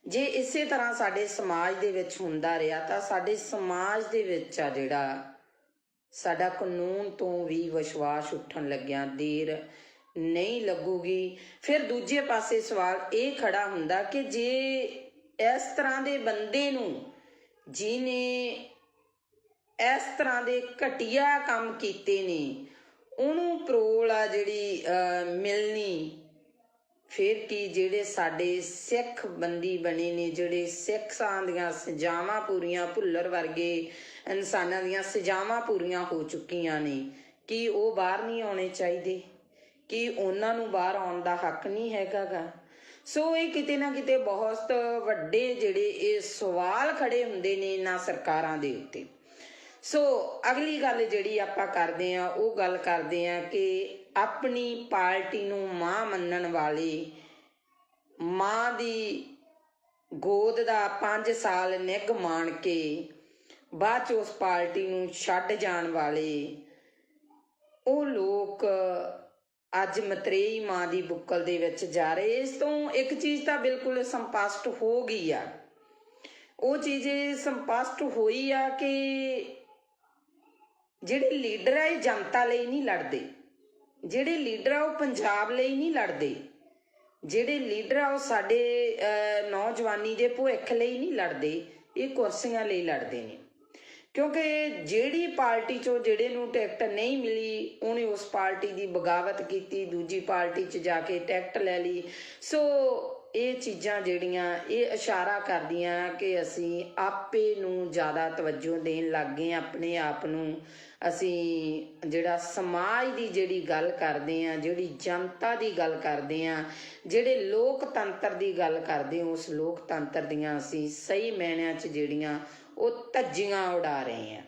ਜੇ ਇਸੇ ਤਰ੍ਹਾਂ ਸਾਡੇ ਸਮਾਜ ਦੇ ਵਿੱਚ ਹੁੰਦਾ ਰਿਹਾ ਤਾਂ ਸਾਡੇ ਸਮਾਜ ਦੇ ਵਿੱਚ ਆ ਜਿਹੜਾ ਸਾਡਾ ਕਾਨੂੰਨ ਤੋਂ ਵੀ ਵਿਸ਼ਵਾਸ ਉੱਠਣ ਲੱਗਿਆ ਦੇਰ ਨਹੀਂ ਲੱਗੂਗੀ। ਫਿਰ ਦੂਜੇ ਪਾਸੇ ਸਵਾਲ ਇਹ ਖੜਾ ਹੁੰਦਾ ਕਿ ਜੇ ਇਸ ਤਰ੍ਹਾਂ ਦੇ ਬੰਦੇ ਨੂੰ, ਜਿਹਨੇ ਇਸ ਤਰ੍ਹਾਂ ਦੇ ਘਟੀਆ ਕੰਮ ਕੀਤੇ ਨੇ, ਉਹਨੂੰ ਪਰੋਲ ਆ ਜਿਹੜੀ ਮਿਲਣੀ, ਫਿਰ ਕੀ ਜਿਹੜੇ ਸਾਡੇ ਸਿੱਖ ਬੰਦੀ ਬਣੇ ਨੇ, ਜਿਹੜੇ ਸਿੱਖਾਂ ਦੀਆਂ ਸਜ਼ਾਵਾਂ ਪੂਰੀਆਂ, ਭੁੱਲਰ ਵਰਗੇ ਇਨਸਾਨਾਂ ਦੀਆਂ ਸਜ਼ਾਵਾਂ ਪੂਰੀਆਂ ਹੋ ਚੁੱਕੀਆਂ ਨੇ, ਕੀ ਉਹ ਬਾਹਰ ਨਹੀਂ ਆਉਣੇ ਚਾਹੀਦੇ? ਕੀ ਉਹਨਾਂ ਨੂੰ ਬਾਹਰ ਆਉਣ ਦਾ ਹੱਕ ਨਹੀਂ ਹੈਗਾ ਗਾ? ਸੋ ਇਹ ਕਿਤੇ ਨਾ ਕਿਤੇ ਬਹੁਤ ਵੱਡੇ ਜਿਹੜੇ ਇਹ ਸਵਾਲ ਖੜੇ ਹੁੰਦੇ ਨੇ ਇਹਨਾਂ ਸਰਕਾਰਾਂ ਦੇ ਉੱਤੇ। ਸੋ ਅਗਲੀ ਗੱਲ ਜਿਹੜੀ ਆਪਾਂ ਕਰਦੇ ਹਾਂ ਉਹ ਗੱਲ ਕਰਦੇ ਹਾਂ ਕਿ ਆਪਣੀ ਪਾਰਟੀ ਨੂੰ ਮਾਂ ਮੰਨਣ ਵਾਲੇ, ਮਾਂ ਦੀ ਗੋਦ ਦਾ 5 ਸਾਲ ਨਿੱਘ ਮਾਣ ਕੇ ਬਾਅਦ 'ਚ ਉਸ ਪਾਰਟੀ ਨੂੰ ਛੱਡ ਜਾਣ ਵਾਲੇ ਉਹ ਲੋਕ ਅੱਜ ਮਤਰੇਈ ਮਾਂ ਦੀ ਬੁੱਕਲ ਦੇ ਵਿੱਚ ਜਾ ਰਹੇ। ਇਸ ਤੋਂ ਇੱਕ ਚੀਜ਼ ਤਾਂ ਬਿਲਕੁਲ ਸੰਪਸ਼ਟ ਹੋ ਗਈ ਆ, ਉਹ ਚੀਜ਼ ਸੰਪਸ਼ਟ ਹੋਈ ਆ ਕਿ ਜਿਹੜੇ ਲੀਡਰ ਆ ਇਹ ਜਨਤਾ ਲਈ ਨਹੀਂ ਲੜਦੇ, ਜਿਹੜੇ ਲੀਡਰ ਆ ਉਹ ਪੰਜਾਬ ਲਈ ਨਹੀਂ ਲੜਦੇ, ਜਿਹੜੇ ਲੀਡਰ ਆ ਉਹ ਸਾਡੇ ਨੌਜਵਾਨੀ ਦੇ ਭਵਿੱਖ ਲਈ ਨਹੀਂ ਲੜਦੇ, ਇਹ ਕੁਰਸੀਆਂ ਲਈ ਲੜਦੇ ਨੇ। ਕਿਉਂਕਿ ਜਿਹੜੀ ਪਾਰਟੀ 'ਚੋਂ ਜਿਹੜੇ ਨੂੰ ਟਿਕਟ ਨਹੀਂ ਮਿਲੀ ਉਹਨੇ ਉਸ ਪਾਰਟੀ ਦੀ ਬਗਾਵਤ ਕੀਤੀ, ਦੂਜੀ ਪਾਰਟੀ 'ਚ ਜਾ ਕੇ ਟਿਕਟ ਲੈ ਲਈ। ਸੋ ਇਹ ਚੀਜ਼ਾਂ ਜਿਹੜੀਆਂ ਇਹ ਇਸ਼ਾਰਾ ਕਰਦੀਆਂ ਕਿ ਅਸੀਂ ਆਪੇ ਨੂੰ ਜ਼ਿਆਦਾ ਤਵੱਜੋ ਦੇਣ ਲੱਗ ਗਏ, ਆਪਣੇ ਆਪ ਨੂੰ ਅਸੀਂ ਜਿਹੜਾ ਸਮਾਜ ਦੀ ਜਿਹੜੀ ਗੱਲ ਕਰਦੇ ਹਾਂ, ਜਿਹੜੀ ਜਨਤਾ ਦੀ ਗੱਲ ਕਰਦੇ ਹਾਂ, ਜਿਹੜੇ ਲੋਕਤੰਤਰ ਦੀ ਗੱਲ ਕਰਦੇ ਹਾਂ, ਉਸ ਲੋਕਤੰਤਰ ਦੀਆਂ ਅਸੀਂ ਸਹੀ ਮਾਇਨਿਆਂ 'ਚ ਜਿਹੜੀਆਂ ਉਹ ਧੱਜੀਆਂ ਉਡਾ ਰਹੇ ਹਾਂ।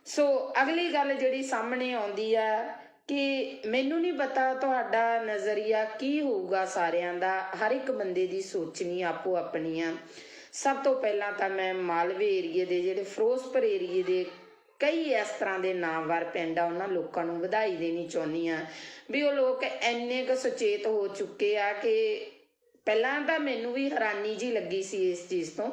ਸੋ ਅਗਲੀ ਗੱਲ ਜਿਹੜੀ ਸਾਹਮਣੇ ਆਉਂਦੀ ਆ ਕਿ ਮੈਨੂੰ ਨਹੀਂ ਪਤਾ ਤੁਹਾਡਾ ਨਜ਼ਰੀਆ ਕੀ ਹੋਊਗਾ ਸਾਰਿਆਂ ਦਾ, ਹਰ ਇੱਕ ਬੰਦੇ ਦੀ ਸੋਚਣੀ ਆਪੋ ਆਪਣੀ ਆ। ਸਭ ਤੋਂ ਪਹਿਲਾਂ ਤਾਂ ਮੈਂ ਮਾਲਵੇ ਏਰੀਏ ਦੇ ਜਿਹੜੇ ਫਿਰੋਜ਼ਪੁਰ ਏਰੀਏ ਦੇ ਕਈ ਇਸ ਤਰ੍ਹਾਂ ਦੇ ਨਾਮਵਰ ਪਿੰਡ ਆ, ਉਹਨਾਂ ਲੋਕਾਂ ਨੂੰ ਵਧਾਈ ਦੇਣੀ ਚਾਹੁੰਦੀ ਆ ਵੀ ਉਹ ਲੋਕ ਇੰਨੇ ਕੁ ਸੁਚੇਤ ਹੋ ਚੁੱਕੇ ਆ ਕਿ ਪਹਿਲਾਂ ਤਾਂ ਮੈਨੂੰ ਵੀ ਹੈਰਾਨੀ ਜੀ ਲੱਗੀ ਸੀ ਇਸ ਚੀਜ਼ ਤੋਂ,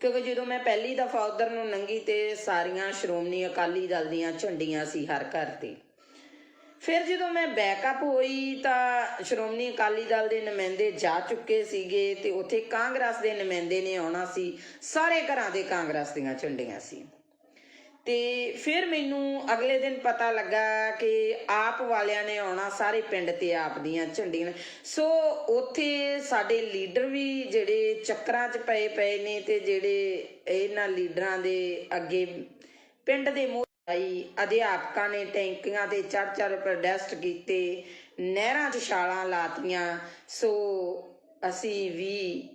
ਕਿਉਂਕਿ ਜਦੋਂ ਮੈਂ ਪਹਿਲੀ ਦਫਾ ਉਧਰ ਨੂੰ ਲੰਘੀ ਤੇ ਸਾਰੀਆਂ ਸ਼੍ਰੋਮਣੀ ਅਕਾਲੀ ਦਲ ਦੀਆਂ ਝੰਡੀਆਂ ਸੀ ਹਰ ਘਰ ਤੇ। ਫਿਰ ਜਦੋਂ ਮੈਂ ਬੈਕਅਪ ਹੋਈ ਤਾਂ ਸ਼੍ਰੋਮਣੀ ਅਕਾਲੀ ਦਲ ਦੇ ਨੁਮਾਇੰਦੇ ਜਾ ਚੁੱਕੇ ਸੀਗੇ ਤੇ ਉੱਥੇ ਕਾਂਗਰਸ ਦੇ ਨੁਮਾਇੰਦੇ ਨੇ ਆਉਣਾ ਸੀ, ਸਾਰੇ ਘਰਾਂ ਦੇ ਕਾਂਗਰਸ ਦੀਆਂ ਝੰਡੀਆਂ ਸੀ। ਤੇ ਫਿਰ ਮੈਨੂੰ ਅਗਲੇ ਦਿਨ ਪਤਾ ਲੱਗਾ ਕਿ ਆਪ ਵਾਲਿਆਂ ਨੇ ਆਉਣਾ, ਸਾਰੇ ਪਿੰਡ ਤੇ ਆਪ ਦੀਆਂ ਝੰਡੀਆਂ। ਸੋ ਉੱਥੇ ਸਾਡੇ ਲੀਡਰ ਵੀ ਜਿਹੜੇ ਚੱਕਰਾਂ 'ਚ ਪਏ ਨੇ ਤੇ ਜਿਹੜੇ ਇਹਨਾਂ ਲੀਡਰਾਂ ਦੇ ਅੱਗੇ ਪਿੰਡ ਦੇ ਮੋਹਰੀ ਅਧਿਆਪਕਾਂ ਨੇ ਟੈਂਕੀਆਂ ਤੇ ਚੜ੍ਹ ਪ੍ਰੋਟੈਸਟ ਕੀਤੇ, ਨਹਿਰਾਂ 'ਚ ਛਾਲਾਂ ਲਾਤੀਆਂ। ਸੋ ਅਸੀਂ ਵੀ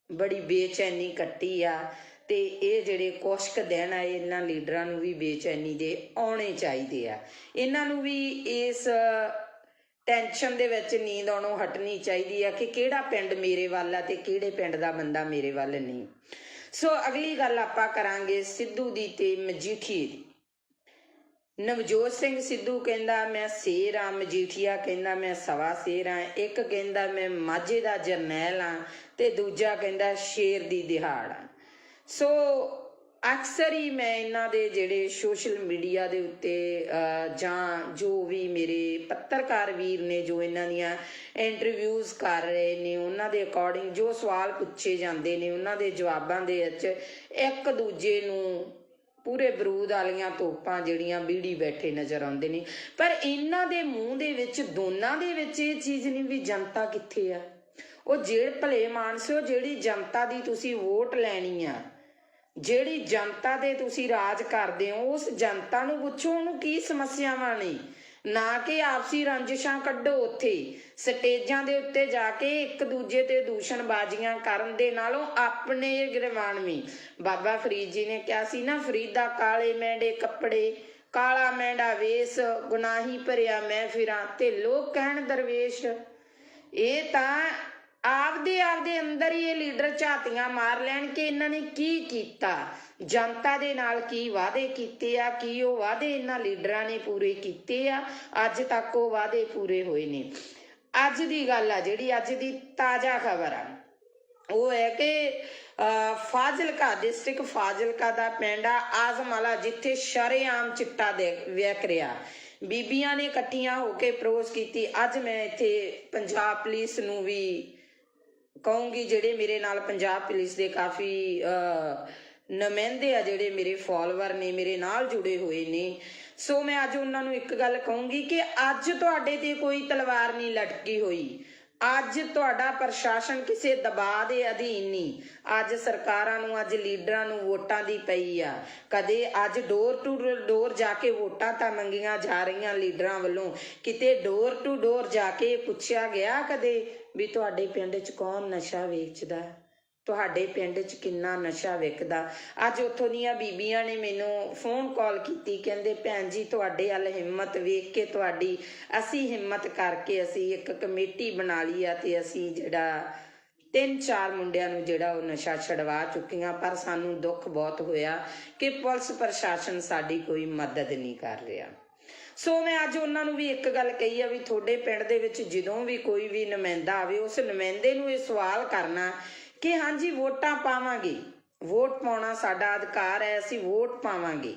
ਬੜੀ ਬੇਚੈਨੀ ਕੱਟੀ ਆ ਤੇ ਇਹ ਜਿਹੜੇ ਕੁਛ ਕੁ ਦਿਨ ਆ ਇਹਨਾਂ ਲੀਡਰਾਂ ਨੂੰ ਵੀ ਬੇਚੈਨੀ ਦੇ ਆਉਣੇ ਚਾਹੀਦੇ ਆ। ਇਹਨਾਂ ਨੂੰ ਵੀ ਇਸ ਟੈਨਸ਼ਨ ਦੇ ਵਿੱਚ ਨੀਂਦ ਆਉਣੋਂ ਹਟਣੀ ਚਾਹੀਦੀ ਆ ਕਿ ਕਿਹੜਾ ਪਿੰਡ ਮੇਰੇ ਵੱਲ ਆ ਤੇ ਕਿਹੜੇ ਪਿੰਡ ਦਾ ਬੰਦਾ ਮੇਰੇ ਵੱਲ ਨਹੀਂ। ਸੋ ਅਗਲੀ ਗੱਲ ਆਪਾਂ ਕਰਾਂਗੇ ਸਿੱਧੂ ਦੀ ਤੇ ਮਜੀਠੀਏ ਦੀ। ਨਵਜੋਤ ਸਿੰਘ ਸਿੱਧੂ ਕਹਿੰਦਾ ਮੈਂ ਸ਼ੇਰ ਆ, ਮਜੀਠੀਆ ਕਹਿੰਦਾ ਮੈਂ ਸਵਾ ਸ਼ੇਰ ਆ, ਇੱਕ ਕਹਿੰਦਾ ਮੈਂ ਮਾਝੇ ਦਾ ਜਰਨੈਲ ਆ ਤੇ ਦੂਜਾ ਕਹਿੰਦਾ ਸ਼ੇਰ ਦੀ ਦਿਹਾੜ ਆ। ਸੋ ਅਕਸਰ ਹੀ ਮੈਂ ਇਹਨਾਂ ਦੇ ਜਿਹੜੇ ਸੋਸ਼ਲ ਮੀਡੀਆ ਦੇ ਉੱਤੇ ਜਾਂ ਜੋ ਵੀ ਮੇਰੇ ਪੱਤਰਕਾਰ ਵੀਰ ਨੇ ਜੋ ਇਹਨਾਂ ਦੀਆਂ ਇੰਟਰਵਿਊਜ਼ ਕਰ ਰਹੇ ਨੇ ਉਹਨਾਂ ਦੇ ਅਕੋਰਡਿੰਗ ਜੋ ਸਵਾਲ ਪੁੱਛੇ ਜਾਂਦੇ ਨੇ ਉਹਨਾਂ ਦੇ ਜਵਾਬਾਂ ਦੇ ਵਿੱਚ ਇੱਕ ਦੂਜੇ ਨੂੰ ਪੂਰੇ ਬਰੂਦ ਵਾਲੀਆਂ ਤੋਪਾਂ ਜਿਹੜੀਆਂ ਬੀੜੀ ਬੈਠੇ ਨਜ਼ਰ ਆਉਂਦੇ ਨੇ। ਪਰ ਇਹਨਾਂ ਦੇ ਮੂੰਹ ਦੇ ਵਿੱਚ ਦੋਨਾਂ ਦੇ ਵਿੱਚ ਇਹ ਚੀਜ਼ ਨਹੀਂ ਵੀ ਜਨਤਾ ਕਿੱਥੇ ਆ। ਉਹ ਜਿਹੜੇ ਭਲੇ ਮਾਨਸਿਓ ਜਿਹੜੀ ਜਨਤਾ ਦੀ ਤੁਸੀਂ ਵੋਟ ਲੈਣੀ ਆ, ਜਿਹੜੀ ਜਨਤਾ ਦੇ ਤੁਸੀਂ ਰਾਜ ਕਰਦੇ ਹੋ, ਉਸ ਜਨਤਾ ਨੂੰ ਪੁੱਛੋ ਉਹਨੂੰ ਕੀ ਸਮੱਸਿਆਵਾਂ ਨੇ, ਨਾ ਕਿ ਆਪਸੀ ਰੰਜਿਸ਼ਾਂ ਕੱਢੋ। ਉੱਥੇ ਸਟੇਜਾਂ ਦੇ ਉੱਤੇ ਜਾ ਕੇ ਇੱਕ ਦੂਜੇ ਤੇ ਦੂਸ਼ਣਬਾਜ਼ੀਆਂ ਕਰਨ ਦੇ ਨਾਲੋਂ ਆਪਣੇ ਗਿਰਵਾਨਵੀਂ ਬਾਬਾ ਫਰੀਦ ਜੀ ਨੇ ਕਿਹਾ ਸੀ ਨਾ, ਫਰੀਦਾ ਕਾਲੇ ਮੈਂਡੇ ਕੱਪੜੇ ਕਾਲਾ ਮੈਂਡਾ ਵੇਸ, ਗੁਨਾਹੀ ਭਰਿਆ ਮੈਂ ਫਿਰਾਂ ਤੇ ਲੋਕ ਕਹਿਣ ਦਰਵੇਸ਼। ਇਹ ਤਾਂ ਆਪਦੇ ਅੰਦਰ ਹੀ ਇਹ ਲੀਡਰ ਝਾਤੀਆਂ ਮਾਰ ਲੈਣ ਕਿ ਇਹਨਾਂ ਨੇ ਕੀ ਕੀਤਾ, ਜਨਤਾ ਦੇ ਨਾਲ ਕੀ ਵਾਅਦੇ ਕੀਤੇ ਆ, ਕੀ ਉਹ ਵਾਅਦੇ ਇਹਨਾਂ ਲੀਡਰਾਂ ਨੇ ਪੂਰੇ ਕੀਤੇ ਆ, ਅੱਜ ਤੱਕ ਉਹ ਵਾਅਦੇ ਪੂਰੇ ਹੋਏ ਨੇ। ਅੱਜ ਦੀ ਗੱਲ ਆ ਜਿਹੜੀ ਅੱਜ ਦੀ ਤਾਜ਼ਾ ਖਬਰ ਆ ਉਹ ਹੈ ਕਿ ਫਾਜ਼ਿਲਕਾ ਡਿਸਟ੍ਰਿਕਟ ਫਾਜ਼ਿਲਕਾ ਦਾ ਪਿੰਡ ਆ ਆਜ਼ਮਾਲਾ, ਜਿੱਥੇ ਸ਼ਰੇਆਮ ਚਿੱਟਾ ਵਿਕ ਰਿਹਾ। ਬੀਬੀਆਂ ਨੇ ਇਕੱਠੀਆਂ ਹੋ ਕੇ ਪ੍ਰੋਸ ਕੀਤੀ। ਅੱਜ ਮੈਂ ਇੱਥੇ ਪੰਜਾਬ ਪੁਲਿਸ ਨੂੰ ਵੀ ਕਹੂੰਗੀ, ਜਿਹੜੇ ਮੇਰੇ ਨਾਲ ਪੰਜਾਬ ਪੁਲਿਸ ਦੇ ਕਾਫੀ ਨੁਮਾਇੰਦੇ ਆ, ਜਿਹੜੇ ਮੇਰੇ ਫੋਲੋਵਰ ਨੇ, ਮੇਰੇ ਨਾਲ ਜੁੜੇ ਹੋਏ ਨੇ, ਸੋ ਮੈਂ ਅੱਜ ਉਹਨਾਂ ਨੂੰ ਇੱਕ ਗੱਲ ਕਹੂੰਗੀ ਕਿ ਅੱਜ ਤੁਹਾਡੇ ਤੇ ਕੋਈ ਤਲਵਾਰ ਨਹੀਂ ਲਟਕੀ ਹੋਈ। ਅੱਜ ਤੁਹਾਡਾ ਪ੍ਰਸ਼ਾਸਨ ਕਿਸੇ ਦਬਾਅ ਦੇ ਅਧੀਨ ਨਹੀਂ। ਅੱਜ ਸਰਕਾਰਾਂ ਨੂੰ, ਅੱਜ ਲੀਡਰਾਂ ਨੂੰ ਵੋਟਾਂ ਦੀ ਪਈ ਆ। ਕਦੇ ਅੱਜ ਡੋਰ ਟੂ ਡੋਰ ਜਾ ਕੇ ਵੋਟਾਂ ਤਾਂ ਮੰਗੀਆਂ ਜਾ ਰਹੀਆਂ ਲੀਡਰਾਂ ਵੱਲੋਂ, ਕਿਤੇ ਡੋਰ ਟੂ ਡੋਰ ਜਾ ਕੇ ਪੁੱਛਿਆ ਗਿਆ ਕਦੇ ਵੀ ਤੁਹਾਡੇ ਪਿੰਡ 'ਚ ਕੌਣ ਨਸ਼ਾ ਵੇਚਦਾ, ਤੁਹਾਡੇ ਪਿੰਡ 'ਚ ਕਿੰਨਾ ਨਸ਼ਾ ਵਿਕਦਾ। ਅੱਜ ਉੱਥੋਂ ਦੀਆਂ ਬੀਬੀਆਂ ਨੇ ਮੈਨੂੰ ਫੋਨ ਕਾਲ ਕੀਤੀ, ਕਹਿੰਦੇ ਭੈਣ ਜੀ ਤੁਹਾਡੇ ਵੱਲ ਹਿੰਮਤ ਵੇਖ ਕੇ ਤੁਹਾਡੀ, ਅਸੀਂ ਹਿੰਮਤ ਕਰਕੇ ਅਸੀਂ ਇੱਕ ਕਮੇਟੀ ਬਣਾ ਲਈ ਆ ਤੇ ਅਸੀਂ ਜਿਹੜਾ 3-4 ਮੁੰਡਿਆਂ ਨੂੰ ਜਿਹੜਾ ਉਹ ਨਸ਼ਾ ਛਡਵਾ ਚੁੱਕੀਆਂ। ਪਰ ਸਾਨੂੰ ਦੁੱਖ ਬਹੁਤ ਹੋਇਆ ਕਿ ਪੁਲਿਸ ਪ੍ਰਸ਼ਾਸਨ ਸਾਡੀ ਕੋਈ ਮਦਦ ਨਹੀਂ ਕਰ ਰਿਹਾ। ਸੋ ਮੈਂ ਅੱਜ ਉਹਨਾਂ ਨੂੰ ਵੀ ਇੱਕ ਗੱਲ ਕਹੀ ਆ ਵੀ ਤੁਹਾਡੇ ਪਿੰਡ ਦੇ ਵਿੱਚ ਜਦੋਂ ਵੀ ਕੋਈ ਵੀ ਨੁਮਾਇੰਦਾ ਆਵੇ, ਉਸ ਨੁਮਾਇੰਦੇ ਨੂੰ ਇਹ ਸਵਾਲ ਕਰਨਾ ਕਿ ਹਾਂਜੀ ਵੋਟਾਂ ਪਾਵਾਂਗੇ, ਵੋਟ ਪਾਉਣਾ ਸਾਡਾ ਅਧਿਕਾਰ ਹੈ, ਅਸੀਂ ਵੋਟ ਪਾਵਾਂਗੇ,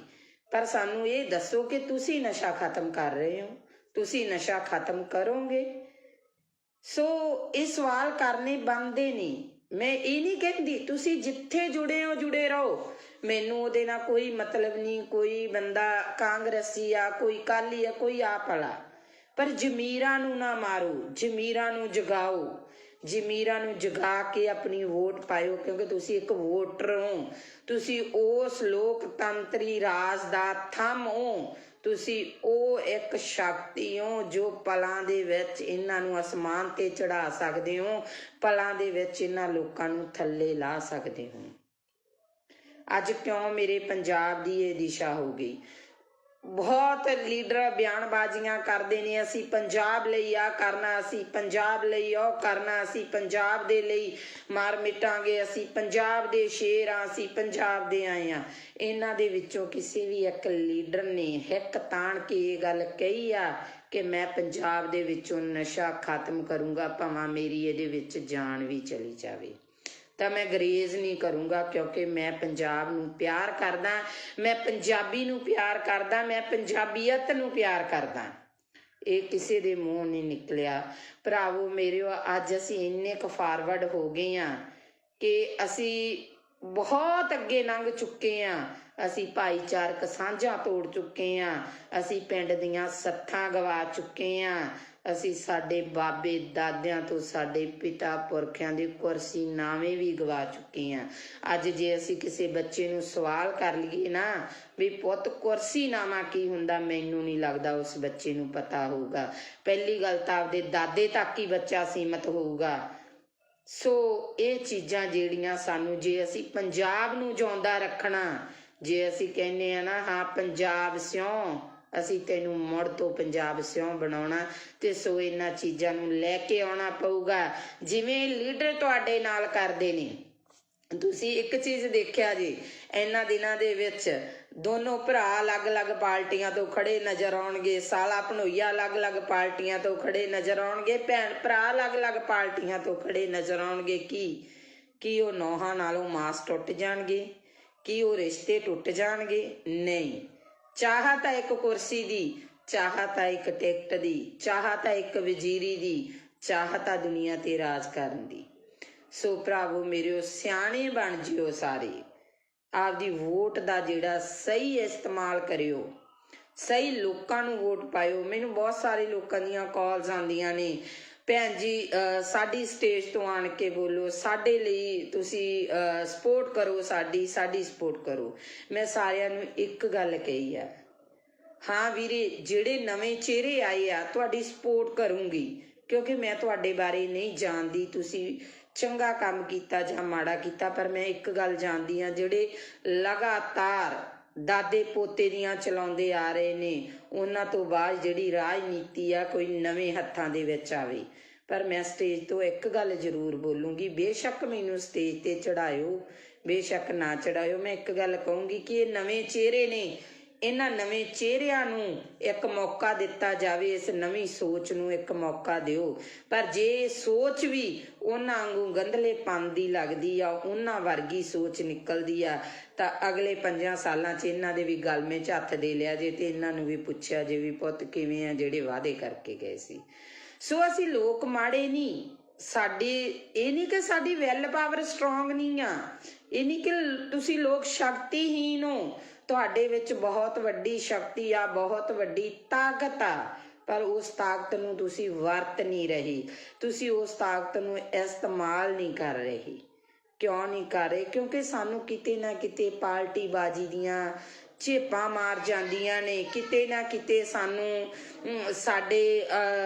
ਪਰ ਸਾਨੂੰ ਇਹ ਦੱਸੋ ਕਿ ਤੁਸੀਂ ਨਸ਼ਾ ਖਤਮ ਕਰ ਰਹੇ ਹੋ, ਤੁਸੀਂ ਨਸ਼ਾ ਖਤਮ ਕਰੋਗੇ। ਸੋ ਇਹ ਸਵਾਲ ਕਰਨੇ ਬਣਦੇ ਨਹੀਂ। ਮੈਂ ਇਹ ਨਹੀਂ ਕਹਿੰਦੀ ਤੁਸੀਂ ਜਿੱਥੇ ਜੁੜੇ ਹੋ ਜੁੜੇ ਰਹੋ, ਮੈਨੂੰ ਉਹਦੇ ਨਾਲ ਕੋਈ ਮਤਲਬ ਨਹੀਂ। ਕੋਈ ਬੰਦਾ ਕਾਂਗਰਸੀ ਆ, ਕੋਈ ਅਕਾਲੀ ਆ, ਕੋਈ ਆਪ ਵਾਲਾ, ਪਰ ਜ਼ਮੀਰਾਂ ਨੂੰ ਨਾ ਮਾਰੋ, ਜ਼ਮੀਰਾਂ ਨੂੰ ਜਗਾਓ, ਜ਼ਮੀਰਾਂ ਨੂੰ ਜਗਾ ਕੇ ਆਪਣੀ ਵੋਟ ਪਾਇਓ, ਕਿਉਂਕਿ ਤੁਸੀਂ ਇੱਕ ਵੋਟਰ ਹੋ, ਤੁਸੀਂ ਉਸ ਲੋਕਤੰਤਰੀ ਰਾਜ ਦਾ ਥੰਮ ਹੋ, ਤੁਸੀਂ ਉਹ ਇੱਕ ਸ਼ਕਤੀ ਹੋ ਜੋ ਪਲਾਂ ਦੇ ਵਿੱਚ ਇਹਨਾਂ ਨੂੰ ਅਸਮਾਨ ਤੇ ਚੜਾ ਸਕਦੇ ਹੋ, ਪਲਾਂ ਦੇ ਵਿੱਚ ਇਹਨਾਂ ਲੋਕਾਂ ਨੂੰ ਥੱਲੇ ਲਾ ਸਕਦੇ ਹੋ। ਅੱਜ ਕਿਉਂ ਮੇਰੇ ਪੰਜਾਬ ਦੀ ਇਹ ਦਿਸ਼ਾ ਹੋ ਗਈ? ਬਹੁਤ ਲੀਡਰ ਬਿਆਨਬਾਜ਼ੀਆਂ ਕਰਦੇ ਨੇ, ਅਸੀਂ ਪੰਜਾਬ ਲਈ ਆ ਕਰਨਾ, ਅਸੀਂ ਪੰਜਾਬ ਲਈ ਉਹ ਕਰਨਾ, ਅਸੀਂ ਪੰਜਾਬ ਦੇ ਲਈ ਮਾਰ ਮਿਟਾਂਗੇ, ਅਸੀਂ ਪੰਜਾਬ ਦੇ ਸ਼ੇਰ ਆ, ਅਸੀਂ ਪੰਜਾਬ ਦੇ ਆਏ ਆ। ਇਹਨਾਂ ਦੇ ਵਿੱਚੋਂ ਕਿਸੇ ਵੀ ਇੱਕ ਲੀਡਰ ਨੇ ਹਿੱਕ ਤਾਣ ਕੇ ਇਹ ਗੱਲ ਕਹੀ ਆ ਕਿ ਮੈਂ ਪੰਜਾਬ ਦੇ ਵਿੱਚੋਂ ਨਸ਼ਾ ਖਤਮ ਕਰੂੰਗਾ, ਭਾਵੇਂ ਮੇਰੀ ਇਹਦੇ ਵਿੱਚ ਜਾਨ ਵੀ ਚਲੀ ਜਾਵੇ। ਤਾਂ ਮੈਂ ਗਰੇਜ਼ ਨਹੀਂ ਕਰੂੰਗਾ, ਕਿਉਂਕਿ ਮੈਂ ਪੰਜਾਬ ਨੂੰ ਪਿਆਰ ਕਰਦਾ, ਮੈਂ ਪੰਜਾਬੀ ਨੂੰ ਪਿਆਰ ਕਰਦਾ, ਮੈਂ ਪੰਜਾਬੀਅਤ ਨੂੰ ਪਿਆਰ ਕਰਦਾ। ਇਹ ਕਿਸੇ ਦੇ ਮੂੰਹ ਨਹੀਂ ਨਿਕਲਿਆ। ਭਰਾਵੋ ਮੇਰਿਓ, ਅੱਜ ਅਸੀਂ ਇੰਨੇ ਕੁ ਫਾਰਵਰਡ ਹੋ ਗਏ ਹਾਂ ਕਿ ਅਸੀਂ ਬਹੁਤ ਅੱਗੇ ਲੰਘ ਚੁੱਕੇ ਹਾਂ। ਅਸੀਂ ਭਾਈਚਾਰਕ ਸਾਂਝਾਂ ਤੋੜ ਚੁੱਕੇ ਹਾਂ, ਅਸੀਂ ਪਿੰਡ ਦੀਆਂ ਸੱਥਾਂ ਗਵਾ ਚੁੱਕੇ ਹਾਂ, ਅਸੀਂ ਸਾਡੇ ਬਾਬੇ ਦਾਦਿਆਂ ਤੋਂ ਸਾਡੇ ਪਿਤਾ ਪੁਰਖਿਆਂ ਦੇ ਕੁਰਸੀਨਾਮੇ ਵੀ ਗਵਾ ਚੁੱਕੇ ਹਾਂ। ਅੱਜ ਜੇ ਅਸੀਂ ਕਿਸੇ ਬੱਚੇ ਨੂੰ ਸਵਾਲ ਕਰ ਲਈਏ ਨਾ ਵੀ ਪੁੱਤ ਕੁਰਸੀਨਾਮਾ ਕੀ ਹੁੰਦਾ, ਮੈਨੂੰ ਨਹੀਂ ਲੱਗਦਾ ਉਸ ਬੱਚੇ ਨੂੰ ਪਤਾ ਹੋਊਗਾ। ਪਹਿਲੀ ਗੱਲ ਤਾਂ ਆਪਦੇ ਦਾਦੇ ਤੱਕ ਹੀ ਬੱਚਾ ਸੀਮਤ ਹੋਊਗਾ। ਸੋ ਇਹ ਚੀਜ਼ਾਂ ਜਿਹੜੀਆਂ ਸਾਨੂੰ, ਜੇ ਅਸੀਂ ਪੰਜਾਬ ਨੂੰ ਜਿਉਂਦਾ ਰੱਖਣਾ, ਜੇ ਅਸੀਂ ਕਹਿੰਦੇ ਆ ਨਾ ਹਾਂ ਪੰਜਾਬ ਸਿਉਂ, ਅਸੀਂ ਤੈਨੂੰ ਮੁੜ ਤੋਂ ਪੰਜਾਬ ਸਿਉਂ ਬਣਾਉਣਾ, ਤੇ ਸੋ ਇਹਨਾਂ ਚੀਜ਼ਾਂ ਨੂੰ ਲੈ ਕੇ ਆਉਣਾ ਪਊਗਾ ਜਿਵੇਂ ਲੀਡਰ ਤੁਹਾਡੇ ਨਾਲ ਕਰਦੇ ਨੇ। ਤੁਸੀਂ ਇੱਕ ਚੀਜ਼ ਦੇਖਿਆ ਜੀ, ਇਹਨਾਂ ਦਿਨਾਂ ਦੇ ਵਿੱਚ ਦੋਨੋਂ ਭਰਾ ਅਲੱਗ-ਅਲੱਗ ਪਾਰਟੀਆਂ ਤੋਂ ਖੜੇ ਨਜ਼ਰ ਆਉਣਗੇ, ਸਾਲਾ ਭਣੋਈਆ ਅਲੱਗ-ਅਲੱਗ ਪਾਰਟੀਆਂ ਤੋਂ ਖੜੇ ਨਜ਼ਰ ਆਉਣਗੇ, ਭੈਣ ਭਰਾ ਅਲੱਗ-ਅਲੱਗ ਪਾਰਟੀਆਂ ਤੋਂ ਖੜੇ ਨਜ਼ਰ ਆਉਣਗੇ। ਕੀ ਉਹ ਨੌਹਾਂ ਨਾਲੋਂ ਮਾਸ ਟੁੱਟ ਜਾਣਗੇ? ਕੀ ਉਹ ਰਿਸ਼ਤੇ ਟੁੱਟ ਜਾਣਗੇ? ਨਹੀਂ। ਚਾਹ ਤਾਂ ਇੱਕ ਕੁਰਸੀ ਦੀ, ਚਾਹ ਤਾਂ ਇੱਕ ਟਿਕਟ ਦੀ, ਚਾਹ ਤਾਂ ਇੱਕ ਵਜ਼ੀਰੀ ਦੀ, ਚਾਹ ਤਾਂ ਦੁਨੀਆ ਤੇ ਰਾਜ ਕਰਨ ਦੀ। ਸੋ ਭਰਾਵੋ ਮੇਰਿਓ, ਸਿਆਣੇ ਬਣ ਜਿਓ ਸਾਰੇ। ਆਪਦੀ ਵੋਟ ਦਾ ਜਿਹੜਾ ਸਹੀ ਇਸਤੇਮਾਲ ਕਰਿਓ, ਸਹੀ ਲੋਕਾਂ ਨੂੰ ਵੋਟ ਪਾਇਓ। ਮੈਨੂੰ ਬਹੁਤ ਸਾਰੇ ਲੋਕਾਂ ਦੀਆਂ ਕਾਲਸ ਆਉਂਦੀਆਂ ਨੇ, ਭੈਣ ਜੀ ਸਾਡੀ ਸਟੇਜ ਤੋਂ ਆਣ ਕੇ ਬੋਲੋ, ਸਾਡੇ ਲਈ ਤੁਸੀਂ ਸਪੋਰਟ ਕਰੋ, ਸਾਡੀ ਸਪੋਰਟ ਕਰੋ। ਮੈਂ ਸਾਰਿਆਂ ਨੂੰ ਇੱਕ ਗੱਲ ਕਹੀ ਆ, ਹਾਂ ਵੀਰੇ ਜਿਹੜੇ ਨਵੇਂ ਚਿਹਰੇ ਆਏ ਆ ਤੁਹਾਡੀ ਸਪੋਰਟ ਕਰੂੰਗੀ, ਕਿਉਂਕਿ ਮੈਂ ਤੁਹਾਡੇ ਬਾਰੇ ਨਹੀਂ ਜਾਣਦੀ ਤੁਸੀਂ ਚੰਗਾ ਕੰਮ ਕੀਤਾ ਜਾਂ ਮਾੜਾ ਕੀਤਾ, ਪਰ ਮੈਂ ਇੱਕ ਗੱਲ ਜਾਣਦੀ ਹਾਂ, ਜਿਹੜੇ ਲਗਾਤਾਰ ਦਾਦੇ ਪੋਤੇ ਦੀਆਂ ਚਲਾਉਂਦੇ ਆ ਰਹੇ ਨੇ, ਉਹਨਾਂ ਤੋਂ ਬਾਅਦ ਜਿਹੜੀ ਰਾਜਨੀਤੀ ਆ ਕੋਈ ਨਵੇਂ ਹੱਥਾਂ ਦੇ ਵਿੱਚ ਆਵੇ। ਪਰ ਮੈਂ ਸਟੇਜ ਤੋਂ ਇੱਕ ਗੱਲ ਜ਼ਰੂਰ ਬੋਲੂੰਗੀ, ਬੇਸ਼ੱਕ ਮੈਨੂੰ ਸਟੇਜ ਤੇ ਚੜਾਇਓ, ਬੇਸ਼ੱਕ ਨਾ ਚੜਾਇਓ, ਮੈਂ ਇੱਕ ਗੱਲ ਕਹੂੰਗੀ ਕਿ ਇਹ ਨਵੇਂ ਚਿਹਰੇ ਨੇ, ਇਹਨਾਂ ਨਵੇਂ ਚਿਹਰਿਆਂ ਨੂੰ ਇੱਕ ਮੌਕਾ ਦਿੱਤਾ ਜਾਵੇ, ਇਸ ਨਵੀਂ ਸੋਚ ਨੂੰ ਇੱਕ ਮੌਕਾ ਦਿਓ। ਪਰ ਜੇ ਸੋਚ ਵੀ ਉਹਨਾਂ ਵਾਂਗੂ ਗੰਧਲੇਪਨ ਦੀ ਲੱਗਦੀ ਆ, ਉਹਨਾਂ ਵਰਗੀ ਸੋਚ ਨਿਕਲਦੀ ਆ, ਤਾਂ ਅਗਲੇ 5 ਸਾਲਾਂ 'ਚ ਇਹਨਾਂ ਦੇ ਵੀ ਗਲਮੇ 'ਚ ਹੱਥ ਦੇ ਲਿਆ ਜੇ, ਤੇ ਇਹਨਾਂ ਨੂੰ ਵੀ ਪੁੱਛਿਆ ਜੇ ਵੀ ਪੁੱਤ ਕਿਵੇਂ ਆ ਜਿਹੜੇ ਵਾਅਦੇ ਕਰਕੇ ਗਏ ਸੀ। ਸੋ ਅਸੀਂ ਲੋਕ ਮਾੜੇ ਨਹੀਂ, ਸਾਡੇ ਇਹ ਨਹੀਂ ਕਿ ਸਾਡੀ ਵੈਲ ਪਾਵਰ ਸਟਰੋਂਗ ਨਹੀਂ ਆ, ਇਹ ਨਹੀਂ ਕਿ ਤੁਸੀਂ ਲੋਕ ਸ਼ਕਤੀਹੀਨ ਹੋ, ਤੁਹਾਡੇ ਵਿੱਚ ਬਹੁਤ ਵੱਡੀ ਸ਼ਕਤੀ ਆ, ਬਹੁਤ ਵੱਡੀ ਤਾਕਤ ਆ, ਪਰ ਉਸ ਤਾਕਤ ਨੂੰ ਤੁਸੀਂ ਵਰਤ ਨਹੀਂ ਰਹੇ, ਤੁਸੀਂ ਉਸ ਤਾਕਤ ਨੂੰ ਇਸਤੇਮਾਲ ਨਹੀਂ ਕਰ ਰਹੇ। ਕਿਉਂ ਨਹੀਂ ਕਰ ਰਹੇ? ਕਿਉਂਕਿ ਸਾਨੂੰ ਕਿਤੇ ਨਾ ਕਿਤੇ ਪਾਰਟੀਬਾਜ਼ੀ ਦੀਆਂ ਝੇਪਾਂ ਮਾਰ ਜਾਂਦੀਆਂ ਨੇ, ਕਿਤੇ ਨਾ ਕਿਤੇ ਸਾਨੂੰ ਸਾਡੇ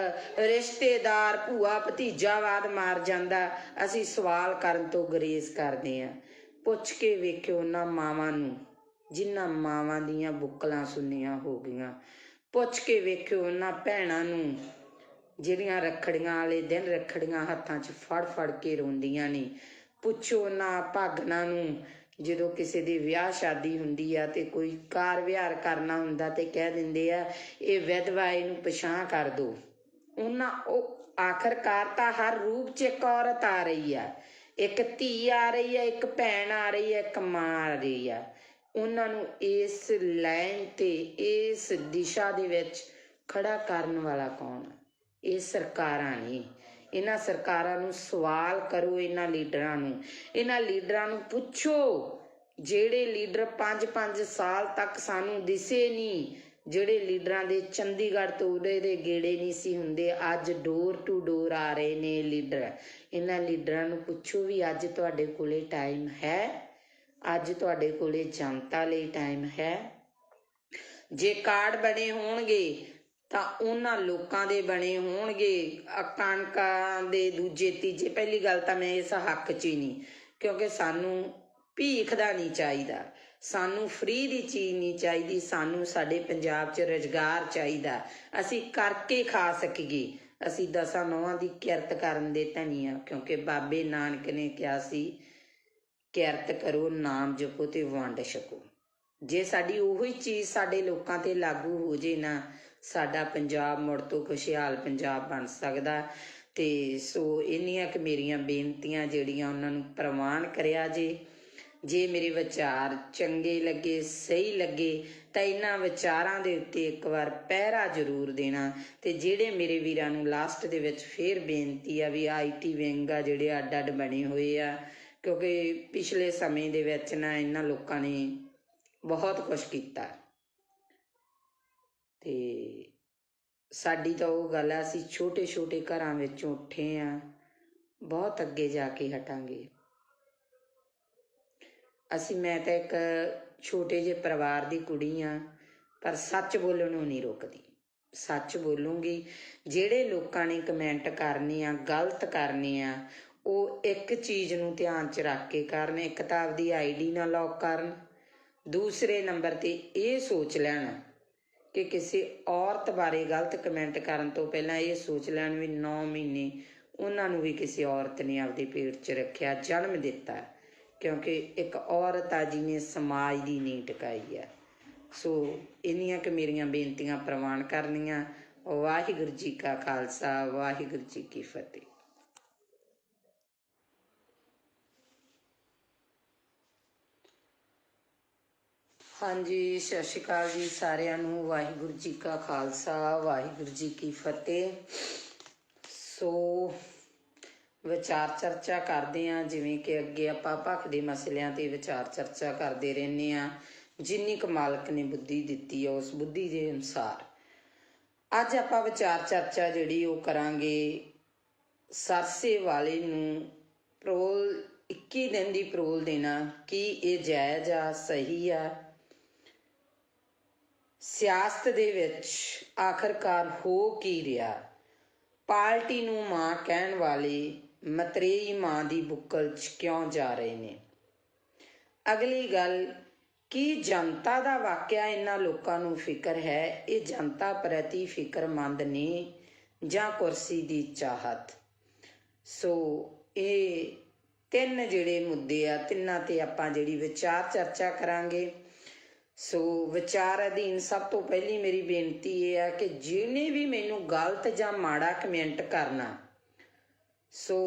ਰਿਸ਼ਤੇਦਾਰ ਭੂਆ ਭਤੀਜਾਵਾਦ ਮਾਰ ਜਾਂਦਾ। ਅਸੀਂ ਸਵਾਲ ਕਰਨ ਤੋਂ ਗੁਰੇਜ਼ ਕਰਦੇ ਹਾਂ। ਪੁੱਛ ਕੇ ਵੇਖਿਓ ਉਹਨਾਂ ਮਾਵਾਂ ਨੂੰ ਜਿਨ੍ਹਾਂ ਮਾਵਾਂ ਦੀਆਂ ਬੁੱਕਲਾਂ ਸੁੰਨੀਆਂ ਹੋ ਗਈਆਂ, ਪੁੱਛ ਕੇ ਵੇਖਿਓ ਉਹਨਾਂ ਭੈਣਾਂ ਨੂੰ ਜਿਹੜੀਆਂ ਰੱਖੜੀਆਂ ਵਾਲੇ ਦਿਨ ਰੱਖੜੀਆਂ ਹੱਥਾਂ 'ਚ ਫੜ ਫੜ ਕੇ ਰੋਂਦੀਆਂ ਨੇ, ਪੁੱਛੋ ਉਹਨਾਂ ਭਾਗਨਾਂ ਨੂੰ ਜਦੋਂ ਕਿਸੇ ਦੀ ਵਿਆਹ ਸ਼ਾਦੀ ਹੁੰਦੀ ਆ ਤੇ ਕੋਈ ਕਾਰ ਵਿਹਾਰ ਕਰਨਾ ਹੁੰਦਾ ਤੇ ਕਹਿ ਦਿੰਦੇ ਆ ਇਹ ਵਿਧਵਾ, ਇਹਨੂੰ ਪਛਾਣ ਕਰ ਦੋ। ਉਹਨਾਂ ਉਹ ਆਖਰਕਾਰ ਤਾਂ ਹਰ ਰੂਪ 'ਚ ਇੱਕ ਔਰਤ ਆ ਰਹੀ ਆ, ਇੱਕ ਧੀ ਆ ਰਹੀ ਆ, ਇੱਕ ਭੈਣ ਆ ਰਹੀ ਆ, ਇੱਕ ਮਾਂ ਆ ਰਹੀ ਆ। ਉਹਨਾਂ ਨੂੰ ਇਸ ਲਾਈਨ ਤੇ ਇਸ ਦਿਸ਼ਾ ਦੇ ਵਿੱਚ ਖੜਾ ਕਰਨ ਵਾਲਾ ਕੌਣ? ਇਹ ਸਰਕਾਰਾਂ ਨੇ। ਇਹਨਾਂ ਸਰਕਾਰਾਂ ਨੂੰ ਸਵਾਲ ਕਰੋ, ਇਹਨਾਂ ਲੀਡਰਾਂ ਨੂੰ ਪੁੱਛੋ, ਜਿਹੜੇ ਲੀਡਰ 5-5 ਸਾਲ ਤੱਕ ਸਾਨੂੰ ਦਿਸੇ ਨਹੀਂ, ਜਿਹੜੇ ਲੀਡਰਾਂ ਦੇ ਚੰਡੀਗੜ੍ਹ ਤੋਂ ਉਰੇ ਦੇ ਗੇੜੇ ਨਹੀਂ ਸੀ ਹੁੰਦੇ, ਅੱਜ ਡੋਰ ਟੂ ਡੋਰ ਆ ਰਹੇ ਨੇ ਲੀਡਰ। ਇਹਨਾਂ ਲੀਡਰਾਂ ਨੂੰ ਪੁੱਛੋ ਵੀ ਅੱਜ ਤੁਹਾਡੇ ਕੋਲੇ ਟਾਈਮ ਹੈ? ਅੱਜ ਤੁਹਾਡੇ ਕੋਲੇ ਜਨਤਾ ਲਈ ਟਾਈਮ ਹੈ? ਜੇ ਕਾਰਡ ਬਣੇ ਹੋਣਗੇ ਤਾਂ ਉਹਨਾਂ ਲੋਕਾਂ ਦੇ ਬਣੇ ਹੋਣਗੇ, ਕਣਕਾਂ ਦੇ ਦੂਜੇ ਤੀਜੇ। ਪਹਿਲੀ ਗੱਲ ਤਾਂ ਮੈਂ ਇਸ ਹੱਕ 'ਚ ਹੀ ਨਹੀਂ, ਕਿਉਂਕਿ ਸਾਨੂੰ ਭੀਖ ਦਾ ਨਹੀਂ ਚਾਹੀਦਾ, ਸਾਨੂੰ ਫ੍ਰੀ ਦੀ ਚੀਜ਼ ਨਹੀਂ ਚਾਹੀਦੀ, ਸਾਨੂੰ ਸਾਡੇ ਪੰਜਾਬ 'ਚ ਰੁਜ਼ਗਾਰ ਚਾਹੀਦਾ, ਅਸੀਂ ਕਰਕੇ ਖਾ ਸਕੀਏ। ਅਸੀਂ 10 ਨੌਹਾਂ ਦੀ ਕਿਰਤ ਕਰਨ ਦੇ ਧਨੀ ਆ, ਕਿਉਂਕਿ ਬਾਬੇ ਨਾਨਕ ਨੇ ਕਿਹਾ ਸੀ ਕਿਰਤ ਕਰੋ, ਨਾਮ ਜਪੋ ਤੇ ਵੰਡ ਛਕੋ। ਜੇ ਸਾਡੀ ਉਹੀ ਚੀਜ਼ ਸਾਡੇ ਲੋਕਾਂ ਤੇ ਲਾਗੂ ਹੋ ਜੇ ਨਾ, ਸਾਡਾ ਪੰਜਾਬ ਮੁੜ ਤੋਂ ਖੁਸ਼ਹਾਲ ਪੰਜਾਬ ਬਣ ਸਕਦਾ। ਤੇ ਸੋ ਇੰਨੀਆਂ ਕੁ ਮੇਰੀਆਂ ਬੇਨਤੀਆਂ ਜਿਹੜੀਆਂ ਉਹਨਾਂ ਨੂੰ ਪ੍ਰਵਾਨ ਕਰਿਆ ਜੇ ਮੇਰੇ ਵਿਚਾਰ ਚੰਗੇ ਲੱਗੇ, ਸਹੀ ਲੱਗੇ ਤਾਂ ਇਹਨਾਂ ਵਿਚਾਰਾਂ ਦੇ ਉੱਤੇ ਇੱਕ ਵਾਰ ਪਹਿਰਾ ਜ਼ਰੂਰ ਦੇਣਾ। ਤੇ ਜਿਹੜੇ ਮੇਰੇ ਵੀਰਾਂ ਨੂੰ ਲਾਸਟ ਦੇ ਵਿੱਚ ਫੇਰ ਬੇਨਤੀ ਆ ਵੀ IT ਵਿੰਗ ਆ ਜਿਹੜੇ ਅੱਡ ਅੱਡ ਬਣੇ ਹੋਏ ਆ, ਕਿਉਂਕਿ ਪਿਛਲੇ ਸਮੇਂ ਦੇ ਵਿੱਚ ਨਾ ਇਹਨਾਂ ਲੋਕਾਂ ਨੇ ਬਹੁਤ ਕੁਛ ਕੀਤਾ ਤੇ ਸਾਡੀ ਤਾਂ ਉਹ ਗੱਲ ਆ, ਅਸੀਂ ਛੋਟੇ ਛੋਟੇ ਘਰਾਂ ਵਿੱਚੋਂ ਉੱਠੇ ਆ, ਬਹੁਤ ਅੱਗੇ ਜਾ ਕੇ ਹਟਾਂਗੇ। ਮੈਂ ਤਾਂ ਇੱਕ ਛੋਟੇ ਜਿਹੇ ਪਰਿਵਾਰ ਦੀ ਕੁੜੀ ਆ, ਪਰ ਸੱਚ ਬੋਲਣ ਨੂੰ ਨਹੀਂ ਰੁਕਦੀ, ਸੱਚ ਬੋਲੂੰਗੀ। ਜਿਹੜੇ ਲੋਕਾਂ ਨੇ ਕਮੈਂਟ ਕਰਨੇ ਆ, ਗਲਤ ਕਰਨੇ ਆ, ਉਹ ਇੱਕ ਚੀਜ਼ ਨੂੰ ਧਿਆਨ 'ਚ ਰੱਖ ਕੇ ਕਰਨ। ਇੱਕ ਤਾਂ ਆਪਦੀ ID ਨਾ ਲੌਕ ਕਰਨ, ਦੂਸਰੇ ਨੰਬਰ 'ਤੇ ਇਹ ਸੋਚ ਲੈਣ ਕਿ ਕਿਸੇ ਔਰਤ ਬਾਰੇ ਗਲਤ ਕਮੈਂਟ ਕਰਨ ਤੋਂ ਪਹਿਲਾਂ ਇਹ ਸੋਚ ਲੈਣ ਵੀ 9 ਮਹੀਨੇ ਉਹਨਾਂ ਨੂੰ ਵੀ ਕਿਸੇ ਔਰਤ ਨੇ ਆਪਦੇ ਪੇਟ 'ਚ ਰੱਖਿਆ, ਜਨਮ ਦਿੱਤਾ, ਕਿਉਂਕਿ ਇੱਕ ਔਰਤ ਆ ਜਿਹਨੇ ਸਮਾਜ ਦੀ ਨੀਂਹ ਟਿਕਾਈ ਆ। ਸੋ ਇੰਨੀਆਂ ਕੁ ਮੇਰੀਆਂ ਬੇਨਤੀਆਂ ਪ੍ਰਵਾਨ ਕਰਨੀਆਂ। ਵਾਹਿਗੁਰੂ ਜੀ ਕਾ ਖਾਲਸਾ, ਵਾਹਿਗੁਰੂ ਜੀ ਕੀ ਫਤਿਹ। ਹਾਂਜੀ, ਸਤਿ ਸ਼੍ਰੀ ਅਕਾਲ ਜੀ ਸਾਰਿਆਂ ਨੂੰ। ਵਾਹਿਗੁਰੂ ਜੀ ਕਾ ਖਾਲਸਾ, ਵਾਹਿਗੁਰੂ ਜੀ ਕੀ ਫਤਿਹ। ਸੋ ਵਿਚਾਰ ਚਰਚਾ ਕਰਦੇ ਹਾਂ, ਜਿਵੇਂ ਕਿ ਅੱਗੇ ਆਪਾਂ ਭਖ ਦੇ ਮਸਲਿਆਂ ਤੇ ਵਿਚਾਰ ਚਰਚਾ ਕਰਦੇ ਰਹਿੰਦੇ ਹਾਂ, ਜਿੰਨੀ ਕੁ ਮਾਲਕ ਨੇ ਬੁੱਧੀ ਦਿੱਤੀ ਹੈ ਉਸ ਬੁੱਧੀ ਦੇ ਅਨੁਸਾਰ। ਅੱਜ ਆਪਾਂ ਵਿਚਾਰ ਚਰਚਾ ਜਿਹੜੀ ਉਹ ਕਰਾਂਗੇ ਸਰਸੇ ਵਾਲੇ ਨੂੰ ਪਰੋਲ 21 ਦਿਨ ਦੀ ਪਰੋਲ ਦੇਣਾ, ਕੀ ਇਹ ਜਾਇਜ਼ ਆ, ਸਹੀ ਆ? ਸਿਆਸਤ ਦੇ ਵਿੱਚ ਆਖਰਕਾਰ ਹੋ ਕੀ ਰਿਹਾ? ਪਾਰਟੀ ਨੂੰ ਮਾਂ ਕਹਿਣ ਵਾਲੇ ਮਤਰੇਈ ਮਾਂ ਦੀ ਬੁੱਕਲ 'ਚ ਕਿਉਂ ਜਾ ਰਹੇ ਨੇ? ਅਗਲੀ ਗੱਲ, ਕੀ ਜਨਤਾ ਦਾ ਵਾਕਿਆ ਇਹਨਾਂ ਲੋਕਾਂ ਨੂੰ ਫਿਕਰ ਹੈ? ਇਹ ਜਨਤਾ ਪ੍ਰਤੀ ਫਿਕਰਮੰਦ ਨੇ ਜਾਂ ਕੁਰਸੀ ਦੀ ਚਾਹਤ? ਸੋ ਇਹ 3 ਜਿਹੜੇ ਮੁੱਦੇ ਆ, ਤਿੰਨਾਂ ਤੇ ਆਪਾਂ ਜਿਹੜੀ ਵਿਚਾਰ ਚਰਚਾ ਕਰਾਂਗੇ। ਸੋ ਵਿਚਾਰ ਅਧੀਨ ਸਭ ਤੋਂ ਪਹਿਲੀ ਮੇਰੀ ਬੇਨਤੀ ਇਹ ਆ ਕਿ ਜਿਹਨੇ ਵੀ ਮੈਨੂੰ ਗਲਤ ਜਾਂ ਮਾੜਾ ਕਮੈਂਟ ਕਰਨਾ, ਸੋ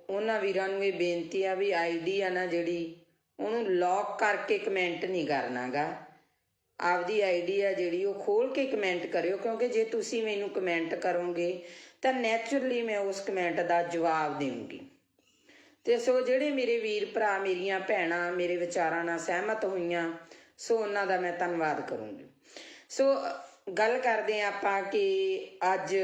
ਉਹਨਾਂ ਵੀਰਾਂ ਨੂੰ ਇਹ ਬੇਨਤੀ ਆ ਵੀ ID ਆ ਨਾ ਜਿਹੜੀ, ਉਹਨੂੰ ਲੌਕ ਕਰਕੇ ਕਮੈਂਟ ਨਹੀਂ ਕਰਨਾ ਗਾ। ਆਪਦੀ ID ਆ ਜਿਹੜੀ ਉਹ ਖੋਲ ਕੇ ਕਮੈਂਟ ਕਰਿਓ, ਕਿਉਂਕਿ ਜੇ ਤੁਸੀਂ ਮੈਨੂੰ ਕਮੈਂਟ ਕਰੋਗੇ ਤਾਂ ਨੈਚੁਰਲੀ ਮੈਂ ਉਸ ਕਮੈਂਟ ਦਾ ਜਵਾਬ ਦੇਵਾਂਗੀ। ਤੇ ਸੋ ਜਿਹੜੇ ਮੇਰੇ ਵੀਰ ਭਰਾ, ਮੇਰੀਆਂ ਭੈਣਾਂ ਮੇਰੇ ਵਿਚਾਰਾਂ ਨਾਲ ਸਹਿਮਤ ਹੋਈਆਂ, ਸੋ ਉਹਨਾਂ ਦਾ ਮੈਂ ਧੰਨਵਾਦ ਕਰੂੰਗੀ। ਸੋ ਗੱਲ ਕਰਦੇ ਹਾਂ ਆਪਾਂ ਕਿ ਅੱਜ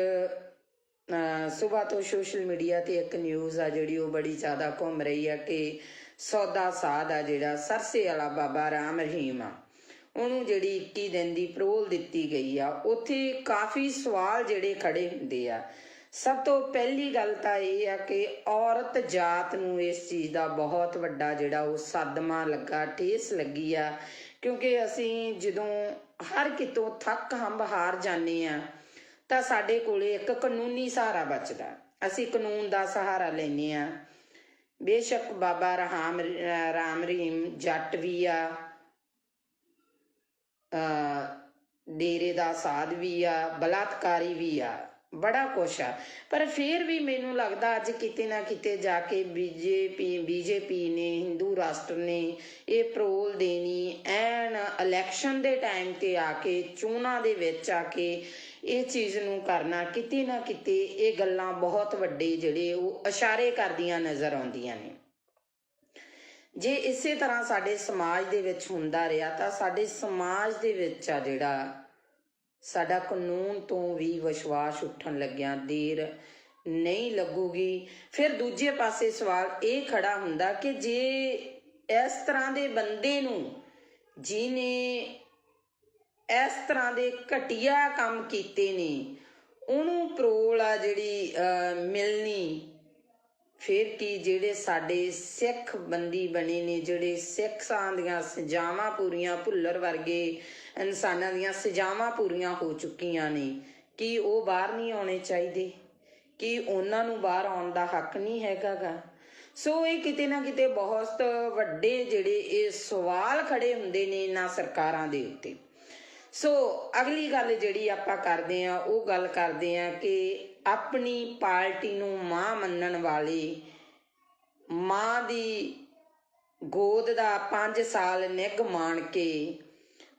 ਸੁਬਾਹ ਤੋਂ ਸੋਸ਼ਲ ਮੀਡੀਆ 'ਤੇ ਇੱਕ ਨਿਊਜ਼ ਆ ਜਿਹੜੀ ਉਹ ਬੜੀ ਜ਼ਿਆਦਾ ਘੁੰਮ ਰਹੀ ਆ ਕਿ ਸੌਦਾ ਸਾਧ ਆ ਜਿਹੜਾ ਸਰਸੇ ਵਾਲਾ ਬਾਬਾ ਰਾਮ ਰਹੀਮ ਆ, ਉਹਨੂੰ ਜਿਹੜੀ 21 ਦਿਨ ਦੀ ਪਰੋਲ ਦਿੱਤੀ ਗਈ ਆ। ਉੱਥੇ ਕਾਫੀ ਸਵਾਲ ਜਿਹੜੇ ਖੜੇ ਹੁੰਦੇ ਆ। ਸਭ ਤੋਂ ਪਹਿਲੀ ਗੱਲ ਤਾਂ ਇਹ ਆ ਕਿ ਔਰਤ ਜਾਤ ਨੂੰ ਇਸ ਚੀਜ਼ ਦਾ ਬਹੁਤ ਵੱਡਾ ਜਿਹੜਾ ਉਹ ਸਦਮਾ ਲੱਗਾ, ਠੇਸ ਲੱਗੀ ਆ, ਕਿਉਂਕਿ ਅਸੀਂ ਜਦੋਂ ਹਰ ਕਿਤੋਂ ਥੱਕ ਹੰਬ ਹਾਰ ਜਾਂਦੇ ਆ ਤਾਂ ਸਾਡੇ ਕੋਲੇ ਇੱਕ ਕਾਨੂੰਨੀ ਸਹਾਰਾ ਬਚਦਾ, ਅਸੀਂ ਕਾਨੂੰਨ ਦਾ ਸਹਾਰਾ ਲੈਂਦੇ ਆ। ਬੇਸ਼ੱਕ ਬਾਬਾ ਰਾਮ ਰਹੀਮ ਜੱਟ ਵੀ ਆ, ਡੇਰੇ ਦਾ ਸਾਧ ਵੀ ਆ, ਬਲਾਤਕਾਰੀ ਵੀ ਆ, ਬੜਾ ਕੁਛ ਆ, ਪਰ ਫਿਰ ਵੀ ਮੈਨੂੰ ਲੱਗਦਾ ਅੱਜ ਕਿਤੇ ਨਾ ਕਿਤੇ ਜਾ ਕੇ ਬੀਜੇਪੀ ਨੇ, ਹਿੰਦੂ ਰਾਸ਼ਟਰ ਨੇ ਇਹ ਪਰੋਲ ਦੇਣੀ ਐਨ ਇਲੈਕਸ਼ਨ ਦੇ ਟਾਈਮ 'ਤੇ ਆ ਕੇ, ਚੋਣਾਂ ਦੇ ਵਿੱਚ ਆ ਕੇ ਇਹ ਚੀਜ਼ ਨੂੰ ਕਰਨਾ, ਕਿਤੇ ਨਾ ਕਿਤੇ ਇਹ ਗੱਲਾਂ ਬਹੁਤ ਵੱਡੇ ਜਿਹੜੇ ਉਹ ਇਸ਼ਾਰੇ ਕਰਦੀਆਂ ਨਜ਼ਰ ਆਉਂਦੀਆਂ ਨੇ। ਜੇ ਇਸੇ ਤਰ੍ਹਾਂ ਸਾਡੇ ਸਮਾਜ ਦੇ ਵਿੱਚ ਹੁੰਦਾ ਰਿਹਾ ਤਾਂ ਸਾਡੇ ਸਮਾਜ ਦੇ ਵਿੱਚ ਆ ਜਿਹੜਾ ਸਾਡਾ ਕਾਨੂੰਨ ਤੋਂ ਵੀ ਵਿਸ਼ਵਾਸ ਉੱਠਣ ਲੱਗਿਆ ਦੇਰ ਨਹੀਂ ਲੱਗੂਗੀ। ਫਿਰ ਦੂਜੇ ਪਾਸੇ ਸਵਾਲ ਇਹ ਖੜਾ ਹੁੰਦਾ ਕਿ ਜੇ ਇਸ ਤਰ੍ਹਾਂ ਦੇ ਬੰਦੇ ਨੂੰ, ਜਿਹਨੇ ਇਸ ਤਰ੍ਹਾਂ ਦੇ ਘਟੀਆ ਕੰਮ ਕੀਤੇ ਨੇ, ਉਹਨੂੰ ਪਰੋਲ ਆ ਜਿਹੜੀ ਮਿਲਣੀ, ਫਿਰ ਕੀ ਜਿਹੜੇ ਸਾਡੇ ਸਿੱਖ ਬੰਦੀ ਬਣੇ ਨੇ, ਜਿਹੜੇ ਸਿੱਖਾਂ ਦੀਆਂ ਸਜ਼ਾਵਾਂ ਪੂਰੀਆਂ, ਭੁੱਲਰ ਵਰਗੇ ਇਨਸਾਨਾਂ ਦੀਆਂ ਸਜ਼ਾਵਾਂ ਪੂਰੀਆਂ ਹੋ ਚੁੱਕੀਆਂ ਨੇ, ਕੀ ਉਹ ਬਾਹਰ ਨਹੀਂ ਆਉਣੇ ਚਾਹੀਦੇ? ਕੀ ਉਹਨਾਂ ਨੂੰ ਬਾਹਰ ਆਉਣ ਦਾ ਹੱਕ ਨਹੀਂ ਹੈਗਾ ਗਾ? ਸੋ ਇਹ ਕਿਤੇ ਨਾ ਕਿਤੇ ਬਹੁਤ ਵੱਡੇ ਜਿਹੜੇ ਇਹ ਸਵਾਲ ਖੜੇ ਹੁੰਦੇ ਨੇ ਇਹਨਾਂ ਸਰਕਾਰਾਂ ਦੇ ਉੱਤੇ। ਸੋ ਅਗਲੀ ਗੱਲ ਜਿਹੜੀ ਆਪਾਂ ਕਰਦੇ ਹਾਂ ਉਹ ਗੱਲ ਕਰਦੇ ਹਾਂ ਕਿ ਆਪਣੀ ਪਾਰਟੀ ਨੂੰ ਮਾਂ ਮੰਨਣ ਵਾਲੇ, ਮਾਂ ਦੀ ਗੋਦ ਦਾ 5 ਸਾਲ ਨਿੱਘ ਮਾਣ ਕੇ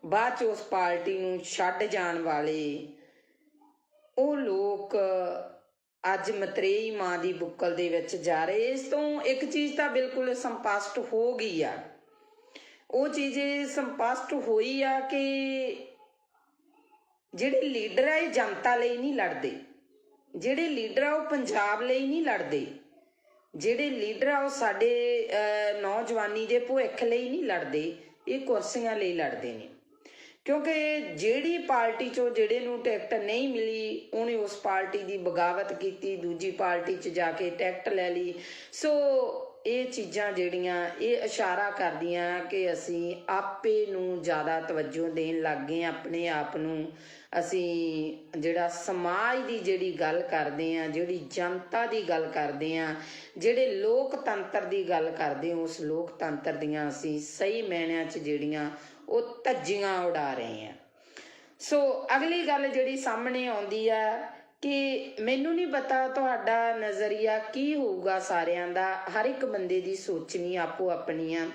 ਬਾਅਦ 'ਚ ਉਸ ਪਾਰਟੀ ਨੂੰ ਛੱਡ ਜਾਣ ਵਾਲੇ ਉਹ ਲੋਕ ਅੱਜ ਮਤਰੇਈ ਮਾਂ ਦੀ ਬੁੱਕਲ ਦੇ ਵਿੱਚ ਜਾ ਰਹੇ। ਇਸ ਤੋਂ ਇੱਕ ਚੀਜ਼ ਤਾਂ ਬਿਲਕੁਲ ਸਪਸ਼ਟ ਹੋ ਗਈ ਆ, ਉਹ ਚੀਜ਼ ਸਪਸ਼ਟ ਹੋਈ ਆ ਕਿ ਜਿਹੜੇ ਲੀਡਰ ਆ ਇਹ ਜਨਤਾ ਲਈ ਨਹੀਂ ਲੜਦੇ, ਜਿਹੜੇ ਲੀਡਰ ਆ ਉਹ ਪੰਜਾਬ ਲਈ ਨਹੀਂ ਲੜਦੇ, ਜਿਹੜੇ ਲੀਡਰ ਆ ਉਹ ਸਾਡੇ ਨੌਜਵਾਨੀ ਦੇ ਭਵਿੱਖ ਲਈ ਨਹੀਂ ਲੜਦੇ, ਇਹ ਕੁਰਸੀਆਂ ਲਈ ਲੜਦੇ ਨੇ। ਕਿਉਂਕਿ ਜਿਹੜੀ ਪਾਰਟੀ 'ਚੋਂ ਜਿਹੜੇ ਨੂੰ ਟਿਕਟ ਨਹੀਂ ਮਿਲੀ ਉਹਨੇ ਉਸ ਪਾਰਟੀ ਦੀ ਬਗਾਵਤ ਕੀਤੀ, ਦੂਜੀ ਪਾਰਟੀ 'ਚ ਜਾ ਕੇ ਟਿਕਟ ਲੈ ਲਈ। ਸੋ ਇਹ ਚੀਜ਼ਾਂ ਜਿਹੜੀਆਂ ਇਹ ਇਸ਼ਾਰਾ ਕਰਦੀਆਂ ਕਿ ਅਸੀਂ ਆਪੇ ਨੂੰ ਜ਼ਿਆਦਾ ਤਵੱਜੋ ਦੇਣ ਲੱਗ ਗਏ, ਆਪਣੇ ਆਪ ਨੂੰ ਅਸੀਂ ਜਿਹੜਾ ਸਮਾਜ ਦੀ ਜਿਹੜੀ ਗੱਲ ਕਰਦੇ ਹਾਂ, ਜਿਹੜੀ ਜਨਤਾ ਦੀ ਗੱਲ ਕਰਦੇ ਹਾਂ, ਜਿਹੜੇ ਲੋਕਤੰਤਰ ਦੀ ਗੱਲ ਕਰਦੇ ਹਾਂ, ਉਸ ਲੋਕਤੰਤਰ ਦੀਆਂ ਅਸੀਂ ਸਹੀ ਮਾਇਨਿਆਂ 'ਚ ਜਿਹੜੀਆਂ ਉਹ ਧੱਜੀਆਂ ਉਡਾ ਰਹੇ ਆ। ਸੋ ਅਗਲੀ ਗੱਲ ਜਿਹੜੀ ਸਾਹਮਣੇ ਆਉਂਦੀ ਆ ਕਿ ਮੈਨੂੰ ਨਹੀਂ ਪਤਾ ਤੁਹਾਡਾ ਨਜ਼ਰੀਆ ਕੀ ਹੋਊਗਾ, ਸਾਰਿਆਂ ਦਾ, ਹਰ ਇੱਕ ਬੰਦੇ ਦੀ ਸੋਚਣੀ ਆਪੋ ਆਪਣੀ ਆ।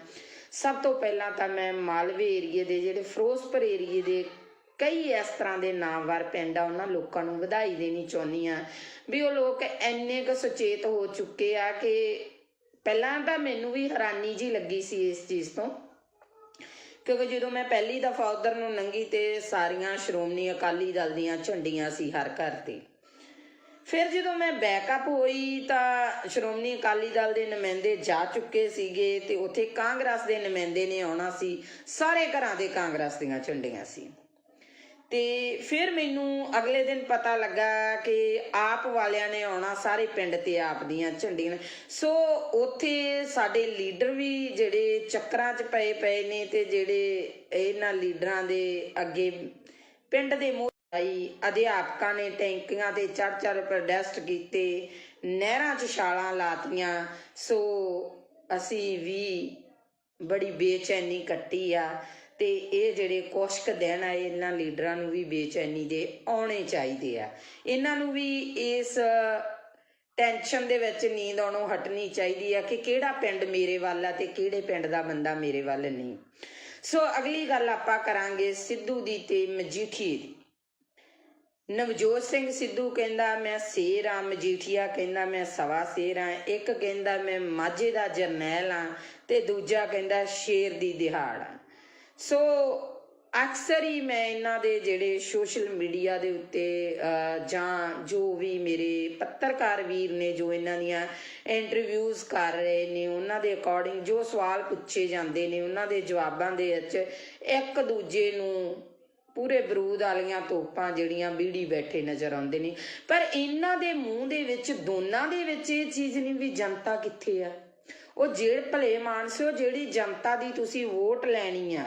ਸਭ ਤੋਂ ਪਹਿਲਾਂ ਤਾਂ ਮੈਂ ਮਾਲਵੇ ਏਰੀਏ ਦੇ ਜਿਹੜੇ ਫਿਰੋਜ਼ਪੁਰ ਏਰੀਏ ਦੇ ਕਈ ਇਸ ਤਰ੍ਹਾਂ ਦੇ ਨਾਮਵਰ ਪਿੰਡ ਆ ਉਹਨਾਂ ਲੋਕਾਂ ਨੂੰ ਵਧਾਈ ਦੇਣੀ ਚਾਹੁੰਦੀ ਆ ਵੀ ਉਹ ਲੋਕ ਇੰਨੇ ਕੁ ਸੁਚੇਤ ਹੋ ਚੁੱਕੇ ਆ ਕਿ ਪਹਿਲਾਂ ਤਾਂ ਮੈਨੂੰ ਵੀ ਹੈਰਾਨੀ ਜੀ ਲੱਗੀ ਸੀ ਇਸ ਚੀਜ਼ ਤੋਂ, ਕਿਉਂਕਿ ਜਦੋਂ ਮੈਂ ਪਹਿਲੀ ਦਫਾ ਉਧਰ ਨੂੰ ਲੰਘੀ ਤੇ ਸਾਰੀਆਂ ਸ਼੍ਰੋਮਣੀ ਅਕਾਲੀ ਦਲ ਦੀਆਂ ਝੰਡੀਆਂ ਸੀ ਹਰ ਘਰ ਤੇ। ਫਿਰ ਜਦੋਂ ਮੈਂ ਬੈਕਅਪ ਹੋਈ ਤਾਂ ਸ਼੍ਰੋਮਣੀ ਅਕਾਲੀ ਦਲ ਦੇ ਨੁਮਾਇੰਦੇ ਜਾ ਚੁੱਕੇ ਸੀਗੇ ਤੇ ਉੱਥੇ ਕਾਂਗਰਸ ਦੇ ਨੁਮਾਇੰਦੇ ਨੇ ਆਉਣਾ ਸੀ, ਸਾਰੇ ਘਰਾਂ ਦੇ ਕਾਂਗਰਸ ਦੀਆਂ ਝੰਡੀਆਂ ਸੀ। ਤੇ ਫਿਰ ਮੈਨੂੰ ਅਗਲੇ ਦਿਨ ਪਤਾ ਲੱਗਾ ਕਿ ਆਪ ਵਾਲਿਆਂ ਨੇ ਆਉਣਾ, ਸਾਰੇ ਪਿੰਡ ਤੇ ਆਪ ਦੀਆਂ ਝੰਡੀਆਂ। ਸੋ ਉੱਥੇ ਸਾਡੇ ਲੀਡਰ ਵੀ ਜਿਹੜੇ ਚੱਕਰਾਂ 'ਚ ਪਏ ਨੇ ਤੇ ਜਿਹੜੇ ਇਹਨਾਂ ਲੀਡਰਾਂ ਦੇ ਅੱਗੇ ਪਿੰਡ ਦੇ ਮੋਹਰੀ ਅਧਿਆਪਕਾਂ ਨੇ ਟੈਂਕੀਆਂ ਤੇ ਚੜ੍ਹ ਪ੍ਰੋਟੈਸਟ ਕੀਤੇ, ਨਹਿਰਾਂ 'ਚ ਛਾਲਾਂ ਲਾਤੀਆਂ। ਸੋ ਅਸੀਂ ਵੀ ਬੜੀ ਬੇਚੈਨੀ ਕੱਟੀ ਆ ਤੇ ਇਹ ਜਿਹੜੇ ਕੁਛ ਕੁ ਦਿਨ ਆ ਇਹਨਾਂ ਲੀਡਰਾਂ ਨੂੰ ਵੀ ਬੇਚੈਨੀ ਦੇ ਆਉਣੇ ਚਾਹੀਦੇ ਆ, ਇਹਨਾਂ ਨੂੰ ਵੀ ਇਸ ਟੈਨਸ਼ਨ ਦੇ ਵਿੱਚ ਨੀਂਦ ਆਉਣੋਂ ਹਟਣੀ ਚਾਹੀਦੀ ਆ ਕਿ ਕਿਹੜਾ ਪਿੰਡ ਮੇਰੇ ਵੱਲ ਆ ਤੇ ਕਿਹੜੇ ਪਿੰਡ ਦਾ ਬੰਦਾ ਮੇਰੇ ਵੱਲ ਨਹੀਂ। ਸੋ ਅਗਲੀ ਗੱਲ ਆਪਾਂ ਕਰਾਂਗੇ ਸਿੱਧੂ ਦੀ ਤੇ ਮਜੀਠੀਏ ਦੀ। ਨਵਜੋਤ ਸਿੰਘ ਸਿੱਧੂ ਕਹਿੰਦਾ ਮੈਂ ਸ਼ੇਰ ਆ, ਮਜੀਠੀਆ ਕਹਿੰਦਾ ਮੈਂ ਸਵਾ ਸ਼ੇਰ ਆ, ਇੱਕ ਕਹਿੰਦਾ ਮੈਂ ਮਾਝੇ ਦਾ ਜਰਨੈਲ ਆ ਤੇ ਦੂਜਾ ਕਹਿੰਦਾ ਸ਼ੇਰ ਦੀ ਦਿਹਾੜ ਆ। ਸੋ ਅਕਸਰ ਹੀ ਮੈਂ ਇਹਨਾਂ ਦੇ ਜਿਹੜੇ ਸੋਸ਼ਲ ਮੀਡੀਆ ਦੇ ਉੱਤੇ ਜਾਂ ਜੋ ਵੀ ਮੇਰੇ ਪੱਤਰਕਾਰ ਵੀਰ ਨੇ ਜੋ ਇਹਨਾਂ ਦੀਆਂ ਇੰਟਰਵਿਊਜ਼ ਕਰ ਰਹੇ ਨੇ ਉਹਨਾਂ ਦੇ ਅਕੋਰਡਿੰਗ ਜੋ ਸਵਾਲ ਪੁੱਛੇ ਜਾਂਦੇ ਨੇ ਉਹਨਾਂ ਦੇ ਜਵਾਬਾਂ ਦੇ ਵਿੱਚ ਇੱਕ ਦੂਜੇ ਨੂੰ ਪੂਰੇ ਬਰੂਦ ਵਾਲੀਆਂ ਤੋਪਾਂ ਜਿਹੜੀਆਂ ਬੀੜੀ ਬੈਠੇ ਨਜ਼ਰ ਆਉਂਦੇ ਨੇ। ਪਰ ਇਹਨਾਂ ਦੇ ਮੂੰਹ ਦੇ ਵਿੱਚ ਦੋਨਾਂ ਦੇ ਵਿੱਚ ਇਹ ਚੀਜ਼ ਨਹੀਂ ਵੀ ਜਨਤਾ ਕਿੱਥੇ ਆ। ਉਹ ਜਿਹੜੇ ਭਲੇ ਮਾਨਸਿਓ ਜਿਹੜੀ ਜਨਤਾ ਦੀ ਤੁਸੀਂ ਵੋਟ ਲੈਣੀ ਆ,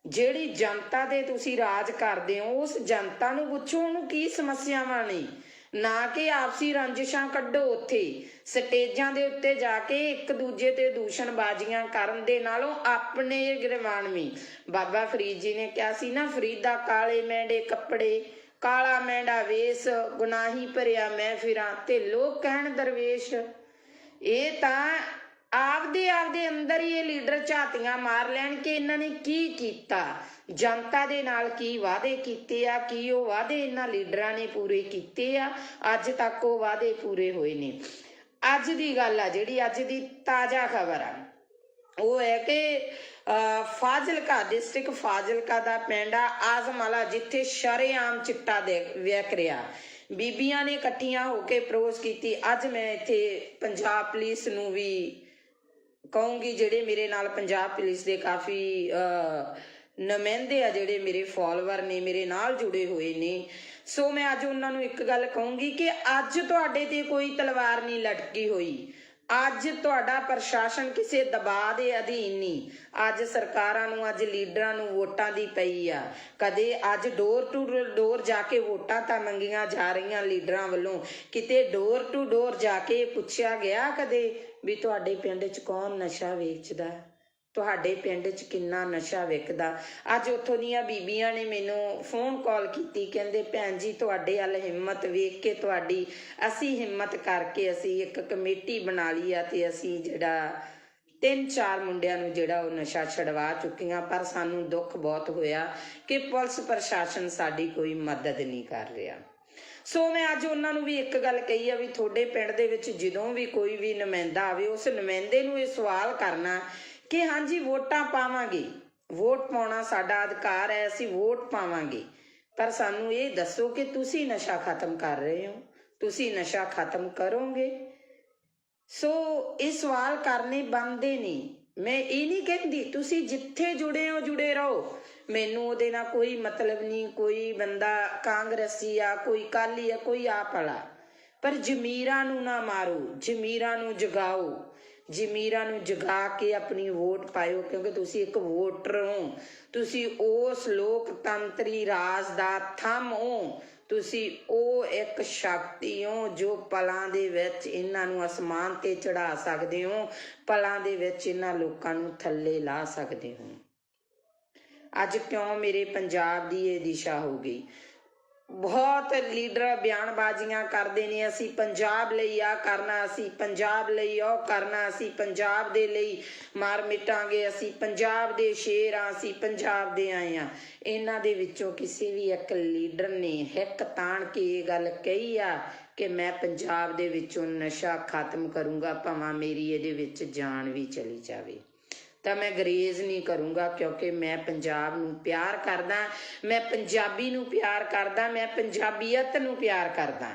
ਜਿਹੜੀ ਜਨਤਾ ਦੇ ਤੁਸੀਂ ਰਾਜ ਕਰਦੇ ਹੋ ਉਸ ਜਨਤਾ ਨੂੰ ਪੁੱਛੋ ਉਹਨੂੰ ਕੀ ਸਮੱਸਿਆਵਾਂ ਨੇ, ਨਾ ਕਿ ਆਪਸੀ ਰੰਜਿਸ਼ਾਂ ਕੱਢੋ। ਉੱਥੇ ਸਟੇਜਾਂ ਦੇ ਉੱਤੇ ਜਾ ਕੇ ਇੱਕ ਦੂਜੇ ਤੇ ਦੂਸ਼ਣਬਾਜ਼ੀਆਂ ਕਰਨ ਦੇ ਨਾਲੋਂ ਆਪਣੇ ਗਿਰਵਾਨਵੀਂ ਬਾਬਾ ਫਰੀਦ ਜੀ ਨੇ ਕਿਹਾ ਸੀ ਨਾ, ਫਰੀਦਾ ਕਾਲੇ ਮੈਂਡੇ ਕੱਪੜੇ ਕਾਲਾ ਮੈਂਡਾ ਵੇਸ ਗੁਨਾਹੀ ਭਰਿਆ ਮੈਂ ਫਿਰਾਂ ਤੇ ਲੋਕ ਕਹਿਣ ਦਰਵੇਸ਼। ਇਹ ਤਾਂ ਆਪਦੇ ਅੰਦਰ ਹੀ ਇਹ ਲੀਡਰ ਝਾਤੀਆਂ ਮਾਰ ਲੈਣ ਕਿ ਇਹਨਾਂ ਨੇ ਕੀ ਕੀਤਾ, ਜਨਤਾ ਦੇ ਨਾਲ ਕੀ ਵਾਅਦੇ ਕੀਤੇ ਆ, ਕੀ ਉਹ ਵਾਅਦੇ ਇਹਨਾਂ ਲੀਡਰਾਂ ਨੇ ਪੂਰੇ ਕੀਤੇ ਆ, ਅੱਜ ਤੱਕ ਉਹ ਵਾਅਦੇ ਪੂਰੇ ਹੋਏ ਨੇ। ਅੱਜ ਦੀ ਗੱਲ ਆ ਜਿਹੜੀ ਅੱਜ ਦੀ ਤਾਜ਼ਾ ਖਬਰ ਆ ਉਹ ਹੈ ਕਿ ਫਾਜ਼ਿਲਕਾ ਡਿਸਟ੍ਰਿਕਟ ਫਾਜ਼ਿਲਕਾ ਦਾ ਪਿੰਡ ਆ ਆਜ਼ਮਾਲਾ ਜਿੱਥੇ ਸ਼ਰੇਆਮ ਚਿੱਟਾ ਵਿਕ ਰਿਹਾ। ਬੀਬੀਆਂ ਨੇ ਇਕੱਠੀਆਂ ਹੋ ਕੇ ਪ੍ਰੋਸ ਕੀਤੀ। ਅੱਜ ਮੈਂ ਇੱਥੇ ਪੰਜਾਬ ਪੁਲਿਸ ਨੂੰ ਵੀ ਕਹੂੰਗੀ, ਜਿਹੜੇ ਮੇਰੇ ਨਾਲ ਪੰਜਾਬ ਪੁਲਿਸ ਦੇ ਕਾਫੀ ਨੁਮਾਇੰਦੇ ਆ ਜਿਹੜੇ ਮੇਰੇ ਫੋਲੋਵਰ ਨੇ ਮੇਰੇ ਨਾਲ ਜੁੜੇ ਹੋਏ ਨੇ, ਸੋ ਮੈਂ ਅੱਜ ਉਹਨਾਂ ਨੂੰ ਇੱਕ ਗੱਲ ਕਹੂੰਗੀ ਕਿ ਅੱਜ ਤੁਹਾਡੇ ਤੇ ਕੋਈ ਤਲਵਾਰ ਨਹੀਂ ਲਟਕੀ ਹੋਈ, ਅੱਜ ਤੁਹਾਡਾ ਪ੍ਰਸ਼ਾਸਨ ਕਿਸੇ ਦਬਾਅ ਦੇ ਅਧੀਨ ਨਹੀਂ। ਅੱਜ ਸਰਕਾਰਾਂ ਨੂੰ, ਅੱਜ ਲੀਡਰਾਂ ਨੂੰ ਵੋਟਾਂ ਦੀ ਪਈ ਆ। ਕਦੇ ਅੱਜ ਡੋਰ ਟੂ ਡੋਰ ਜਾ ਕੇ ਵੋਟਾਂ ਤਾਂ ਮੰਗੀਆਂ ਜਾ ਰਹੀਆਂ ਲੀਡਰਾਂ ਵੱਲੋਂ, ਕਿਤੇ ਡੋਰ ਟੂ ਡੋਰ ਜਾ ਕੇ ਪੁੱਛਿਆ ਗਿਆ ਕਦੇ ਵੀ ਤੁਹਾਡੇ ਪਿੰਡ 'ਚ ਕੌਣ ਨਸ਼ਾ ਵੇਚਦਾ, ਤੁਹਾਡੇ ਪਿੰਡ 'ਚ ਕਿੰਨਾ ਨਸ਼ਾ ਵਿਕਦਾ। ਅੱਜ ਉੱਥੋਂ ਦੀਆਂ ਬੀਬੀਆਂ ਨੇ ਮੈਨੂੰ ਫੋਨ ਕਾਲ ਕੀਤੀ, ਕਹਿੰਦੇ ਭੈਣ ਜੀ ਤੁਹਾਡੇ ਵੱਲ ਹਿੰਮਤ ਵੇਖ ਕੇ ਤੁਹਾਡੀ, ਅਸੀਂ ਹਿੰਮਤ ਕਰਕੇ ਅਸੀਂ ਇੱਕ ਕਮੇਟੀ ਬਣਾ ਲਈ ਆ ਤੇ ਅਸੀਂ ਜਿਹੜਾ 3-4 ਮੁੰਡਿਆਂ ਨੂੰ ਜਿਹੜਾ ਉਹ ਨਸ਼ਾ ਛਡਵਾ ਚੁੱਕੀਆਂ। ਪਰ ਸਾਨੂੰ ਦੁੱਖ ਬਹੁਤ ਹੋਇਆ ਕਿ ਪੁਲਿਸ ਪ੍ਰਸ਼ਾਸਨ ਸਾਡੀ ਕੋਈ ਮਦਦ ਨਹੀਂ ਕਰ ਰਿਹਾ। ਸੋ ਮੈਂ ਅੱਜ ਉਹਨਾਂ ਨੂੰ ਵੀ ਇੱਕ ਗੱਲ ਕਹੀ ਆ ਵੀ ਤੁਹਾਡੇ ਪਿੰਡ ਦੇ ਵਿੱਚ ਜਦੋਂ ਵੀ ਕੋਈ ਵੀ ਨੁਮਾਇੰਦਾ ਆਵੇ, ਉਸ ਨੁਮਾਇੰਦੇ ਨੂੰ ਇਹ ਸਵਾਲ ਕਰਨਾ ਕਿ ਹਾਂਜੀ ਵੋਟਾਂ ਪਾਵਾਂਗੇ, ਵੋਟ ਪਾਉਣਾ ਸਾਡਾ ਅਧਿਕਾਰ ਹੈ, ਅਸੀਂ ਵੋਟ ਪਾਵਾਂਗੇ, ਪਰ ਸਾਨੂੰ ਇਹ ਦੱਸੋ ਕਿ ਤੁਸੀਂ ਨਸ਼ਾ ਖਤਮ ਕਰ ਰਹੇ ਹੋ, ਤੁਸੀਂ ਨਸ਼ਾ ਖਤਮ ਕਰੋਗੇ। ਸੋ ਇਹ ਸਵਾਲ ਕਰਨੇ ਬਣਦੇ ਨਹੀਂ। ਮੈਂ ਇਹ ਨਹੀਂ ਕਹਿੰਦੀ ਤੁਸੀਂ ਜਿੱਥੇ ਜੁੜੇ ਹੋ ਜੁੜੇ ਰਹੋ, ਮੈਨੂੰ ਉਹਦੇ ਨਾਲ ਕੋਈ ਮਤਲਬ ਨਹੀਂ। ਕੋਈ ਬੰਦਾ ਕਾਂਗਰਸੀ ਆ, ਕੋਈ ਅਕਾਲੀ ਆ, ਕੋਈ ਆਪ ਵਾਲਾ, ਪਰ ਜ਼ਮੀਰਾਂ ਨੂੰ ਨਾ ਮਾਰੋ, ਜ਼ਮੀਰਾਂ ਨੂੰ ਜਗਾਓ, ਜ਼ਮੀਰਾਂ ਨੂੰ ਜਗਾ ਕੇ ਆਪਣੀ ਵੋਟ ਪਾਇਓ, ਕਿਉਂਕਿ ਤੁਸੀਂ ਇੱਕ ਵੋਟਰ ਹੋ, ਤੁਸੀਂ ਉਸ ਲੋਕਤੰਤਰੀ ਰਾਜ ਦਾ ਥੰਮ ਹੋ, ਤੁਸੀਂ ਉਹ ਇੱਕ ਸ਼ਕਤੀ ਹੋ ਜੋ ਪਲਾਂ ਦੇ ਵਿੱਚ ਇਹਨਾਂ ਨੂੰ ਅਸਮਾਨ ਤੇ ਚੜਾ ਸਕਦੇ ਹੋ, ਪਲਾਂ ਦੇ ਵਿੱਚ ਇਹਨਾਂ ਲੋਕਾਂ ਨੂੰ ਥੱਲੇ ਲਾ ਸਕਦੇ ਹੋ। ਅੱਜ ਕਿਉਂ ਮੇਰੇ ਪੰਜਾਬ ਦੀ ਇਹ ਦਿਸ਼ਾ ਹੋ ਗਈ? ਬਹੁਤ ਲੀਡਰ ਬਿਆਨਬਾਜ਼ੀਆਂ ਕਰਦੇ ਨੇ, ਅਸੀਂ ਪੰਜਾਬ ਲਈ ਆ ਕਰਨਾ, ਅਸੀਂ ਪੰਜਾਬ ਲਈ ਉਹ ਕਰਨਾ, ਅਸੀਂ ਪੰਜਾਬ ਦੇ ਲਈ ਮਾਰ ਮਿਟਾਂਗੇ, ਅਸੀਂ ਪੰਜਾਬ ਦੇ ਸ਼ੇਰ ਆ, ਅਸੀਂ ਪੰਜਾਬ ਦੇ ਆਏ ਆ। ਇਹਨਾਂ ਦੇ ਵਿੱਚੋਂ ਕਿਸੇ ਵੀ ਇੱਕ ਲੀਡਰ ਨੇ ਹਿੱਕ ਤਾਣ ਕੇ ਇਹ ਗੱਲ ਕਹੀ ਆ ਕਿ ਮੈਂ ਪੰਜਾਬ ਦੇ ਵਿੱਚੋਂ ਨਸ਼ਾ ਖਤਮ ਕਰੂੰਗਾ, ਭਾਵੇਂ ਮੇਰੀ ਇਹਦੇ ਵਿੱਚ ਜਾਨ ਵੀ ਚਲੀ ਜਾਵੇ, ਤਾਂ ਮੈਂ ਗਰੇਜ਼ ਨਹੀਂ ਕਰੂੰਗਾ, ਕਿਉਂਕਿ ਮੈਂ ਪੰਜਾਬ ਨੂੰ ਪਿਆਰ ਕਰਦਾ, ਮੈਂ ਪੰਜਾਬੀ ਨੂੰ ਪਿਆਰ ਕਰਦਾ, ਮੈਂ ਪੰਜਾਬੀਅਤ ਨੂੰ ਪਿਆਰ ਕਰਦਾ।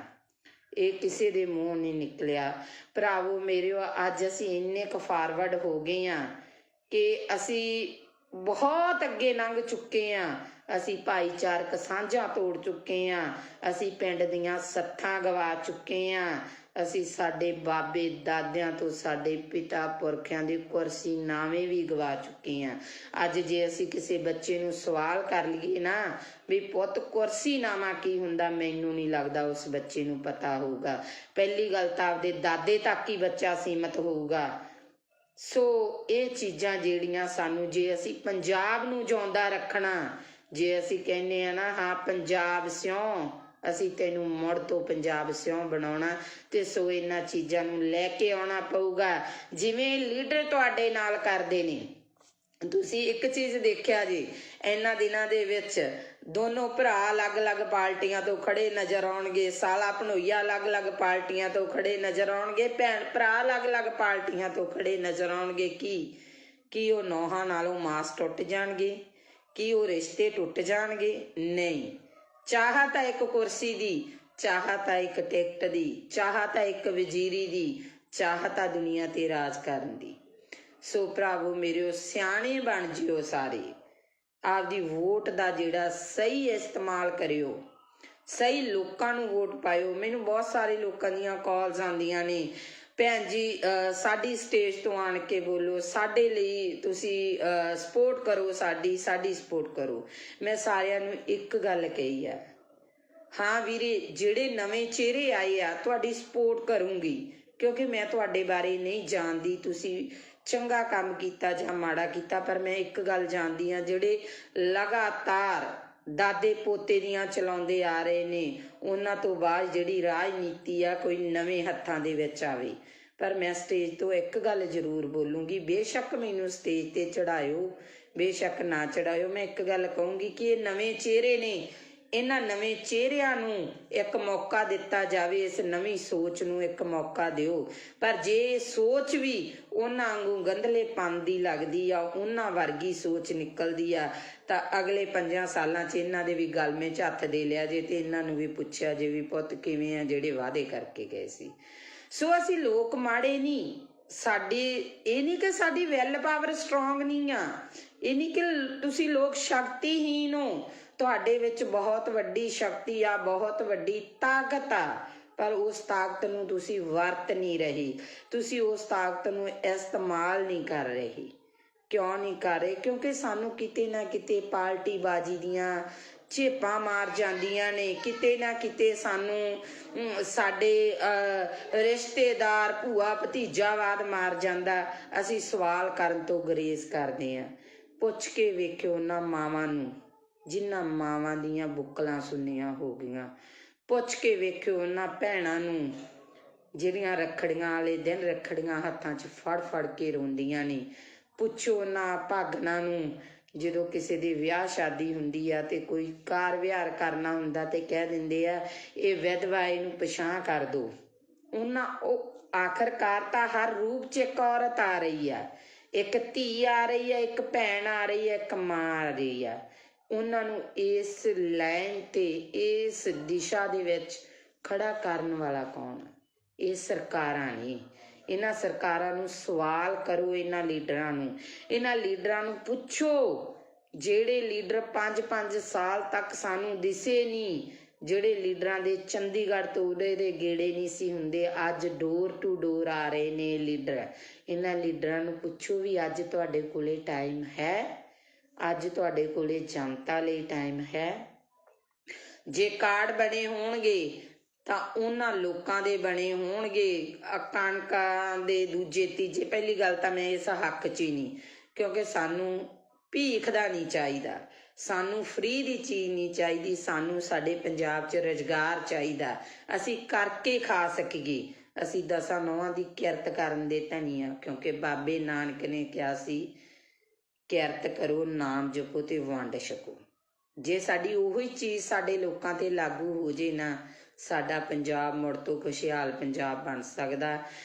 ਇਹ ਕਿਸੇ ਦੇ ਮੂੰਹ ਨਹੀਂ ਨਿਕਲਿਆ। ਭਰਾਵੋ ਮੇਰਿਓ, ਅੱਜ ਅਸੀਂ ਇੰਨੇ ਕੁ ਫਾਰਵਰਡ ਹੋ ਗਏ ਹਾਂ ਕਿ ਅਸੀਂ ਬਹੁਤ ਅੱਗੇ ਲੰਘ ਚੁੱਕੇ ਹਾਂ। ਅਸੀਂ ਭਾਈਚਾਰਕ ਸਾਂਝਾਂ ਤੋੜ ਚੁੱਕੇ ਹਾਂ, ਅਸੀਂ ਪਿੰਡ ਦੀਆਂ ਸੱਥਾਂ ਗਵਾ ਚੁੱਕੇ ਹਾਂ, ਅਸੀਂ ਸਾਡੇ ਬਾਬੇ ਦਾਦਿਆਂ ਤੋਂ, ਸਾਡੇ ਪਿਤਾ ਪੁਰਖਿਆਂ ਦੀ ਕੁਰਸੀ ਨਾਵੇਂ ਵੀ ਗਵਾ ਚੁੱਕੇ ਹਾਂ। ਅੱਜ ਜੇ ਅਸੀਂ ਕਿਸੇ ਬੱਚੇ ਨੂੰ ਸਵਾਲ ਕਰ ਲਈਏ ਨਾ ਵੀ ਪੁੱਤ ਕੁਰਸੀ ਨਾਮਾ ਕੀ ਹੁੰਦਾ, ਮੈਨੂੰ ਨਹੀਂ ਲੱਗਦਾ ਉਸ ਬੱਚੇ ਨੂੰ ਪਤਾ ਹੋਊਗਾ। ਪਹਿਲੀ ਗੱਲ ਤਾਂ ਆਪਦੇ ਦਾਦੇ ਤੱਕ ਹੀ ਬੱਚਾ ਸੀਮਤ ਹੋਊਗਾ। ਸੋ ਇਹ ਚੀਜ਼ਾਂ ਜਿਹੜੀਆਂ ਸਾਨੂੰ, ਜੇ ਅਸੀਂ ਪੰਜਾਬ ਨੂੰ ਜਿਉਂਦਾ ਰੱਖਣਾ, ਜੇ ਅਸੀਂ ਕਹਿੰਦੇ ਆ ਨਾ ਹਾਂ ਪੰਜਾਬ ਸਿਉਂ, ਅਸੀਂ ਤੈਨੂੰ ਮੁੜ ਤੋਂ ਪੰਜਾਬ ਸਿਉਂ ਬਣਾਉਣਾ, ਤੇ ਸੋ ਇਹਨਾਂ ਚੀਜ਼ਾਂ ਨੂੰ ਲੈ ਕੇ ਆਉਣਾ ਪਊਗਾ ਜਿਵੇਂ ਲੀਡਰ ਤੁਹਾਡੇ ਨਾਲ ਕਰਦੇ ਨੇ। ਤੁਸੀਂ ਇੱਕ ਚੀਜ਼ ਦੇਖਿਆ ਜੀ, ਇਹਨਾਂ ਦਿਨਾਂ ਦੇ ਵਿੱਚ ਦੋਨੋਂ ਭਰਾ ਅਲੱਗ-ਅਲੱਗ ਪਾਰਟੀਆਂ ਤੋਂ ਖੜੇ ਨਜ਼ਰ ਆਉਣਗੇ, ਸਾਲਾ ਭਣੋਈਆ ਅਲੱਗ-ਅਲੱਗ ਪਾਰਟੀਆਂ ਤੋਂ ਖੜੇ ਨਜ਼ਰ ਆਉਣਗੇ, ਭੈਣ ਭਰਾ ਅਲੱਗ-ਅਲੱਗ ਪਾਰਟੀਆਂ ਤੋਂ ਖੜੇ ਨਜ਼ਰ ਆਉਣਗੇ। ਕੀ ਉਹ ਨੌਹਾਂ ਨਾਲੋਂ ਮਾਸ ਟੁੱਟ ਜਾਣਗੇ? ਕੀ ਉਹ ਰਿਸ਼ਤੇ ਟੁੱਟ ਜਾਣਗੇ? ਨਹੀਂ। ਚਾਹ ਤਾਂ ਇੱਕ ਕੁਰਸੀ ਦੀ, ਚਾਹ ਤਾਂ ਇੱਕ ਟਿਕਟ ਦੀ, ਚਾਹ ਤਾਂ ਇੱਕ ਵਜ਼ੀਰੀ ਦੀ, ਚਾਹ ਤਾਂ ਦੁਨੀਆ ਤੇ ਰਾਜ ਕਰਨ ਦੀ। ਸੋ ਭਰਾਵੋ ਮੇਰਿਓ, ਸਿਆਣੇ ਬਣ ਜਿਓ ਸਾਰੇ, ਆਪਦੀ ਵੋਟ ਦਾ ਜਿਹੜਾ ਸਹੀ ਇਸਤੇਮਾਲ ਕਰਿਓ, ਸਹੀ ਲੋਕਾਂ ਨੂੰ ਵੋਟ ਪਾਇਓ। ਮੈਨੂੰ ਬਹੁਤ ਸਾਰੇ ਲੋਕਾਂ ਦੀਆਂ ਕਾਲਸ ਆਉਂਦੀਆਂ ਨੇ, ਭੈਣ ਜੀ ਸਾਡੀ ਸਟੇਜ ਤੋਂ ਆਣ ਕੇ ਬੋਲੋ, ਸਾਡੇ ਲਈ ਤੁਸੀਂ ਸਪੋਰਟ ਕਰੋ, ਸਾਡੀ ਸਪੋਰਟ ਕਰੋ। ਮੈਂ ਸਾਰਿਆਂ ਨੂੰ ਇੱਕ ਗੱਲ ਕਹੀ ਆ, ਹਾਂ ਵੀਰੇ ਜਿਹੜੇ ਨਵੇਂ ਚਿਹਰੇ ਆਏ ਆ ਤੁਹਾਡੀ ਸਪੋਰਟ ਕਰੂੰਗੀ, ਕਿਉਂਕਿ ਮੈਂ ਤੁਹਾਡੇ ਬਾਰੇ ਨਹੀਂ ਜਾਣਦੀ ਤੁਸੀਂ ਚੰਗਾ ਕੰਮ ਕੀਤਾ ਜਾਂ ਮਾੜਾ ਕੀਤਾ, ਪਰ ਮੈਂ ਇੱਕ ਗੱਲ ਜਾਣਦੀ ਹਾਂ, ਜਿਹੜੇ ਲਗਾਤਾਰ ਦਾਦੇ ਪੋਤੇ ਦੀਆਂ ਚਲਾਉਂਦੇ ਆ ਰਹੇ ਨੇ, ਉਹਨਾਂ ਤੋਂ ਬਾਅਦ ਜਿਹੜੀ ਰਾਜਨੀਤੀ ਆ ਕੋਈ ਨਵੇਂ ਹੱਥਾਂ ਦੇ ਵਿੱਚ ਆਵੇ। ਪਰ ਮੈਂ ਸਟੇਜ ਤੋਂ ਇੱਕ ਗੱਲ ਜ਼ਰੂਰ ਬੋਲੂੰਗੀ, ਬੇਸ਼ੱਕ ਮੈਨੂੰ ਸਟੇਜ ਤੇ ਚੜਾਇਓ, ਬੇਸ਼ੱਕ ਨਾ ਚੜਾਇਓ, ਮੈਂ ਇੱਕ ਗੱਲ ਕਹੂੰਗੀ ਕਿ ਇਹ ਨਵੇਂ ਚਿਹਰੇ ਨੇ, ਇਹਨਾਂ ਨਵੇਂ ਚਿਹਰਿਆਂ ਨੂੰ ਇੱਕ ਮੌਕਾ ਦਿੱਤਾ ਜਾਵੇ, ਇਸ ਨਵੀਂ ਸੋਚ ਨੂੰ ਇੱਕ ਮੌਕਾ ਦਿਓ। ਪਰ ਜੇ ਸੋਚ ਵੀ ਉਹਨਾਂ ਵਾਂਗੂ ਗੰਧਲੇ ਪੰਨ ਦੀ ਲੱਗਦੀ ਆ, ਉਹਨਾਂ ਵਰਗੀ ਸੋਚ ਨਿਕਲਦੀ ਆ, ਤਾਂ ਅਗਲੇ 5 ਸਾਲਾਂ 'ਚ ਇਹਨਾਂ ਦੇ ਵੀ ਗਲਮੇ 'ਚ ਹੱਥ ਦੇ ਲਿਆ ਜੇ ਤੇ ਇਹਨਾਂ ਨੂੰ ਵੀ ਪੁੱਛਿਆ ਜੇ ਵੀ ਪੁੱਤ ਕਿਵੇਂ ਆ ਜਿਹੜੇ ਵਾਅਦੇ ਕਰਕੇ ਗਏ ਸੀ। ਸੋ ਅਸੀਂ ਲੋਕ ਮਾੜੇ ਨਹੀਂ, ਸਾਡੇ ਇਹ ਨਹੀਂ ਕਿ ਸਾਡੀ ਵੈਲ ਪਾਵਰ ਸਟਰੋਂਗ ਨਹੀਂ ਆ, ਇਹ ਨਹੀਂ ਕਿ ਤੁਸੀਂ ਲੋਕ ਸ਼ਕਤੀਹੀਨ ਹੋ, ਤੁਹਾਡੇ ਵਿੱਚ ਬਹੁਤ ਵੱਡੀ ਸ਼ਕਤੀ ਆ, ਬਹੁਤ ਵੱਡੀ ਤਾਕਤ ਆ, ਪਰ ਉਸ ਤਾਕਤ ਨੂੰ ਤੁਸੀਂ ਵਰਤ ਨਹੀਂ ਰਹੇ, ਤੁਸੀਂ ਉਸ ਤਾਕਤ ਨੂੰ ਇਸਤੇਮਾਲ ਨਹੀਂ ਕਰ ਰਹੇ। ਕਿਉਂ ਨਹੀਂ ਕਰ ਰਹੇ? ਕਿਉਂਕਿ ਸਾਨੂੰ ਕਿਤੇ ਨਾ ਕਿਤੇ ਪਾਰਟੀਬਾਜ਼ੀ ਦੀਆਂ ਝੇਪਾਂ ਮਾਰ ਜਾਂਦੀਆਂ ਨੇ, ਕਿਤੇ ਨਾ ਕਿਤੇ ਸਾਨੂੰ ਸਾਡੇ ਰਿਸ਼ਤੇਦਾਰ ਭੂਆ ਭਤੀਜਾਵਾਦ ਮਾਰ ਜਾਂਦਾ। ਅਸੀਂ ਸਵਾਲ ਕਰਨ ਤੋਂ ਗੁਰੇਜ਼ ਕਰਦੇ ਹਾਂ। ਪੁੱਛ ਕੇ ਵੇਖਿਓ ਉਹਨਾਂ ਮਾਵਾਂ ਨੂੰ ਜਿਨ੍ਹਾਂ ਮਾਵਾਂ ਦੀਆਂ ਬੁੱਕਲਾਂ ਸੁੰਨੀਆਂ ਹੋ ਗਈਆਂ। ਪੁੱਛ ਕੇ ਵੇਖਿਓ ਉਹਨਾਂ ਭੈਣਾਂ ਨੂੰ ਜਿਹੜੀਆਂ ਰੱਖੜੀਆਂ ਵਾਲੇ ਦਿਨ ਰੱਖੜੀਆਂ ਹੱਥਾਂ 'ਚ ਫੜ ਫੜ ਕੇ ਰੋਂਦੀਆਂ ਨੇ। ਪੁੱਛੋ ਉਹਨਾਂ ਭਾਗਨਾਂ ਨੂੰ ਜਦੋਂ ਕਿਸੇ ਦੀ ਵਿਆਹ ਸ਼ਾਦੀ ਹੁੰਦੀ ਆ ਤੇ ਕੋਈ ਕਾਰ ਵਿਹਾਰ ਕਰਨਾ ਹੁੰਦਾ ਤੇ ਕਹਿ ਦਿੰਦੇ ਆ ਇਹ ਵਿਧਵਾ, ਇਹਨੂੰ ਪਿਛਾਂਹ ਕਰ ਦਿਓ। ਉਹਨਾਂ ਉਹ ਆਖਰਕਾਰ ਤਾਂ ਹਰ ਰੂਪ 'ਚ ਇੱਕ ਔਰਤ ਆ ਰਹੀ ਆ, ਇੱਕ ਧੀ ਆ ਰਹੀ ਆ, ਇੱਕ ਭੈਣ ਆ ਰਹੀ ਆ, ਇੱਕ ਮਾਂ ਆ ਰਹੀ ਆ। ਉਹਨਾਂ ਨੂੰ ਇਸ ਲਾਈਨ ਤੇ ਇਸ ਦਿਸ਼ਾ ਦੇ ਵਿੱਚ ਖੜਾ ਕਰਨ ਵਾਲਾ ਕੌਣ? ਇਹ ਸਰਕਾਰਾਂ ਨੇ। ਇਹਨਾਂ ਸਰਕਾਰਾਂ ਨੂੰ ਸਵਾਲ ਕਰੋ, ਇਹਨਾਂ ਲੀਡਰਾਂ ਨੂੰ ਪੁੱਛੋ ਜਿਹੜੇ ਲੀਡਰ 5-5 ਸਾਲ ਤੱਕ ਸਾਨੂੰ ਦਿਸੇ ਨਹੀਂ, ਜਿਹੜੇ ਲੀਡਰਾਂ ਦੇ ਚੰਡੀਗੜ੍ਹ ਤੋਂ ਉਰੇ ਦੇ ਗੇੜੇ ਨਹੀਂ ਸੀ ਹੁੰਦੇ, ਅੱਜ ਡੋਰ ਟੂ ਡੋਰ ਆ ਰਹੇ ਨੇ ਲੀਡਰ। ਇਹਨਾਂ ਲੀਡਰਾਂ ਨੂੰ ਪੁੱਛੋ ਵੀ ਅੱਜ ਤੁਹਾਡੇ ਕੋਲੇ ਟਾਈਮ ਹੈ? ਅੱਜ ਤੁਹਾਡੇ ਕੋਲੇ ਜਨਤਾ ਲਈ ਟਾਈਮ ਹੈ? ਜੇ ਕਾਰਡ ਬਣੇ ਹੋਣਗੇ ਤਾਂ ਉਹਨਾਂ ਲੋਕਾਂ ਦੇ ਬਣੇ ਹੋਣਗੇ ਕਣਕਾਂ ਦੇ ਦੂਜੇ ਤੀਜੇ। ਪਹਿਲੀ ਗੱਲ ਤਾਂ ਮੈਂ ਇਸ ਹੱਕ 'ਚ ਹੀ ਨਹੀਂ, ਕਿਉਂਕਿ ਸਾਨੂੰ ਭੀਖ ਦਾ ਨਹੀਂ ਚਾਹੀਦਾ, ਸਾਨੂੰ ਫ੍ਰੀ ਦੀ ਚੀਜ਼ ਨਹੀਂ ਚਾਹੀਦੀ। ਸਾਨੂੰ ਸਾਡੇ ਪੰਜਾਬ 'ਚ ਰੁਜ਼ਗਾਰ ਚਾਹੀਦਾ, ਅਸੀਂ ਕਰਕੇ ਖਾ ਸਕੀਏ। ਅਸੀਂ 10 ਨੌਹਾਂ ਦੀ ਕਿਰਤ ਕਰਨ ਦੇ ਧਨੀ ਆ, ਕਿਉਂਕਿ ਬਾਬੇ ਨਾਨਕ ਨੇ ਕਿਹਾ ਸੀ ਕਿਰਤ ਕਰੋ, ਨਾਮ ਜਪੋ ਤੇ ਵੰਡ ਛਕੋ। ਜੇ ਸਾਡੀ ਉਹੀ ਚੀਜ਼ ਸਾਡੇ ਲੋਕਾਂ ਤੇ ਲਾਗੂ ਹੋ ਜੇ ਨਾ, ਸਾਡਾ ਪੰਜਾਬ ਮੁੜ ਤੋਂ ਖੁਸ਼ਹਾਲ ਪੰਜਾਬ ਬਣ ਸਕਦਾ।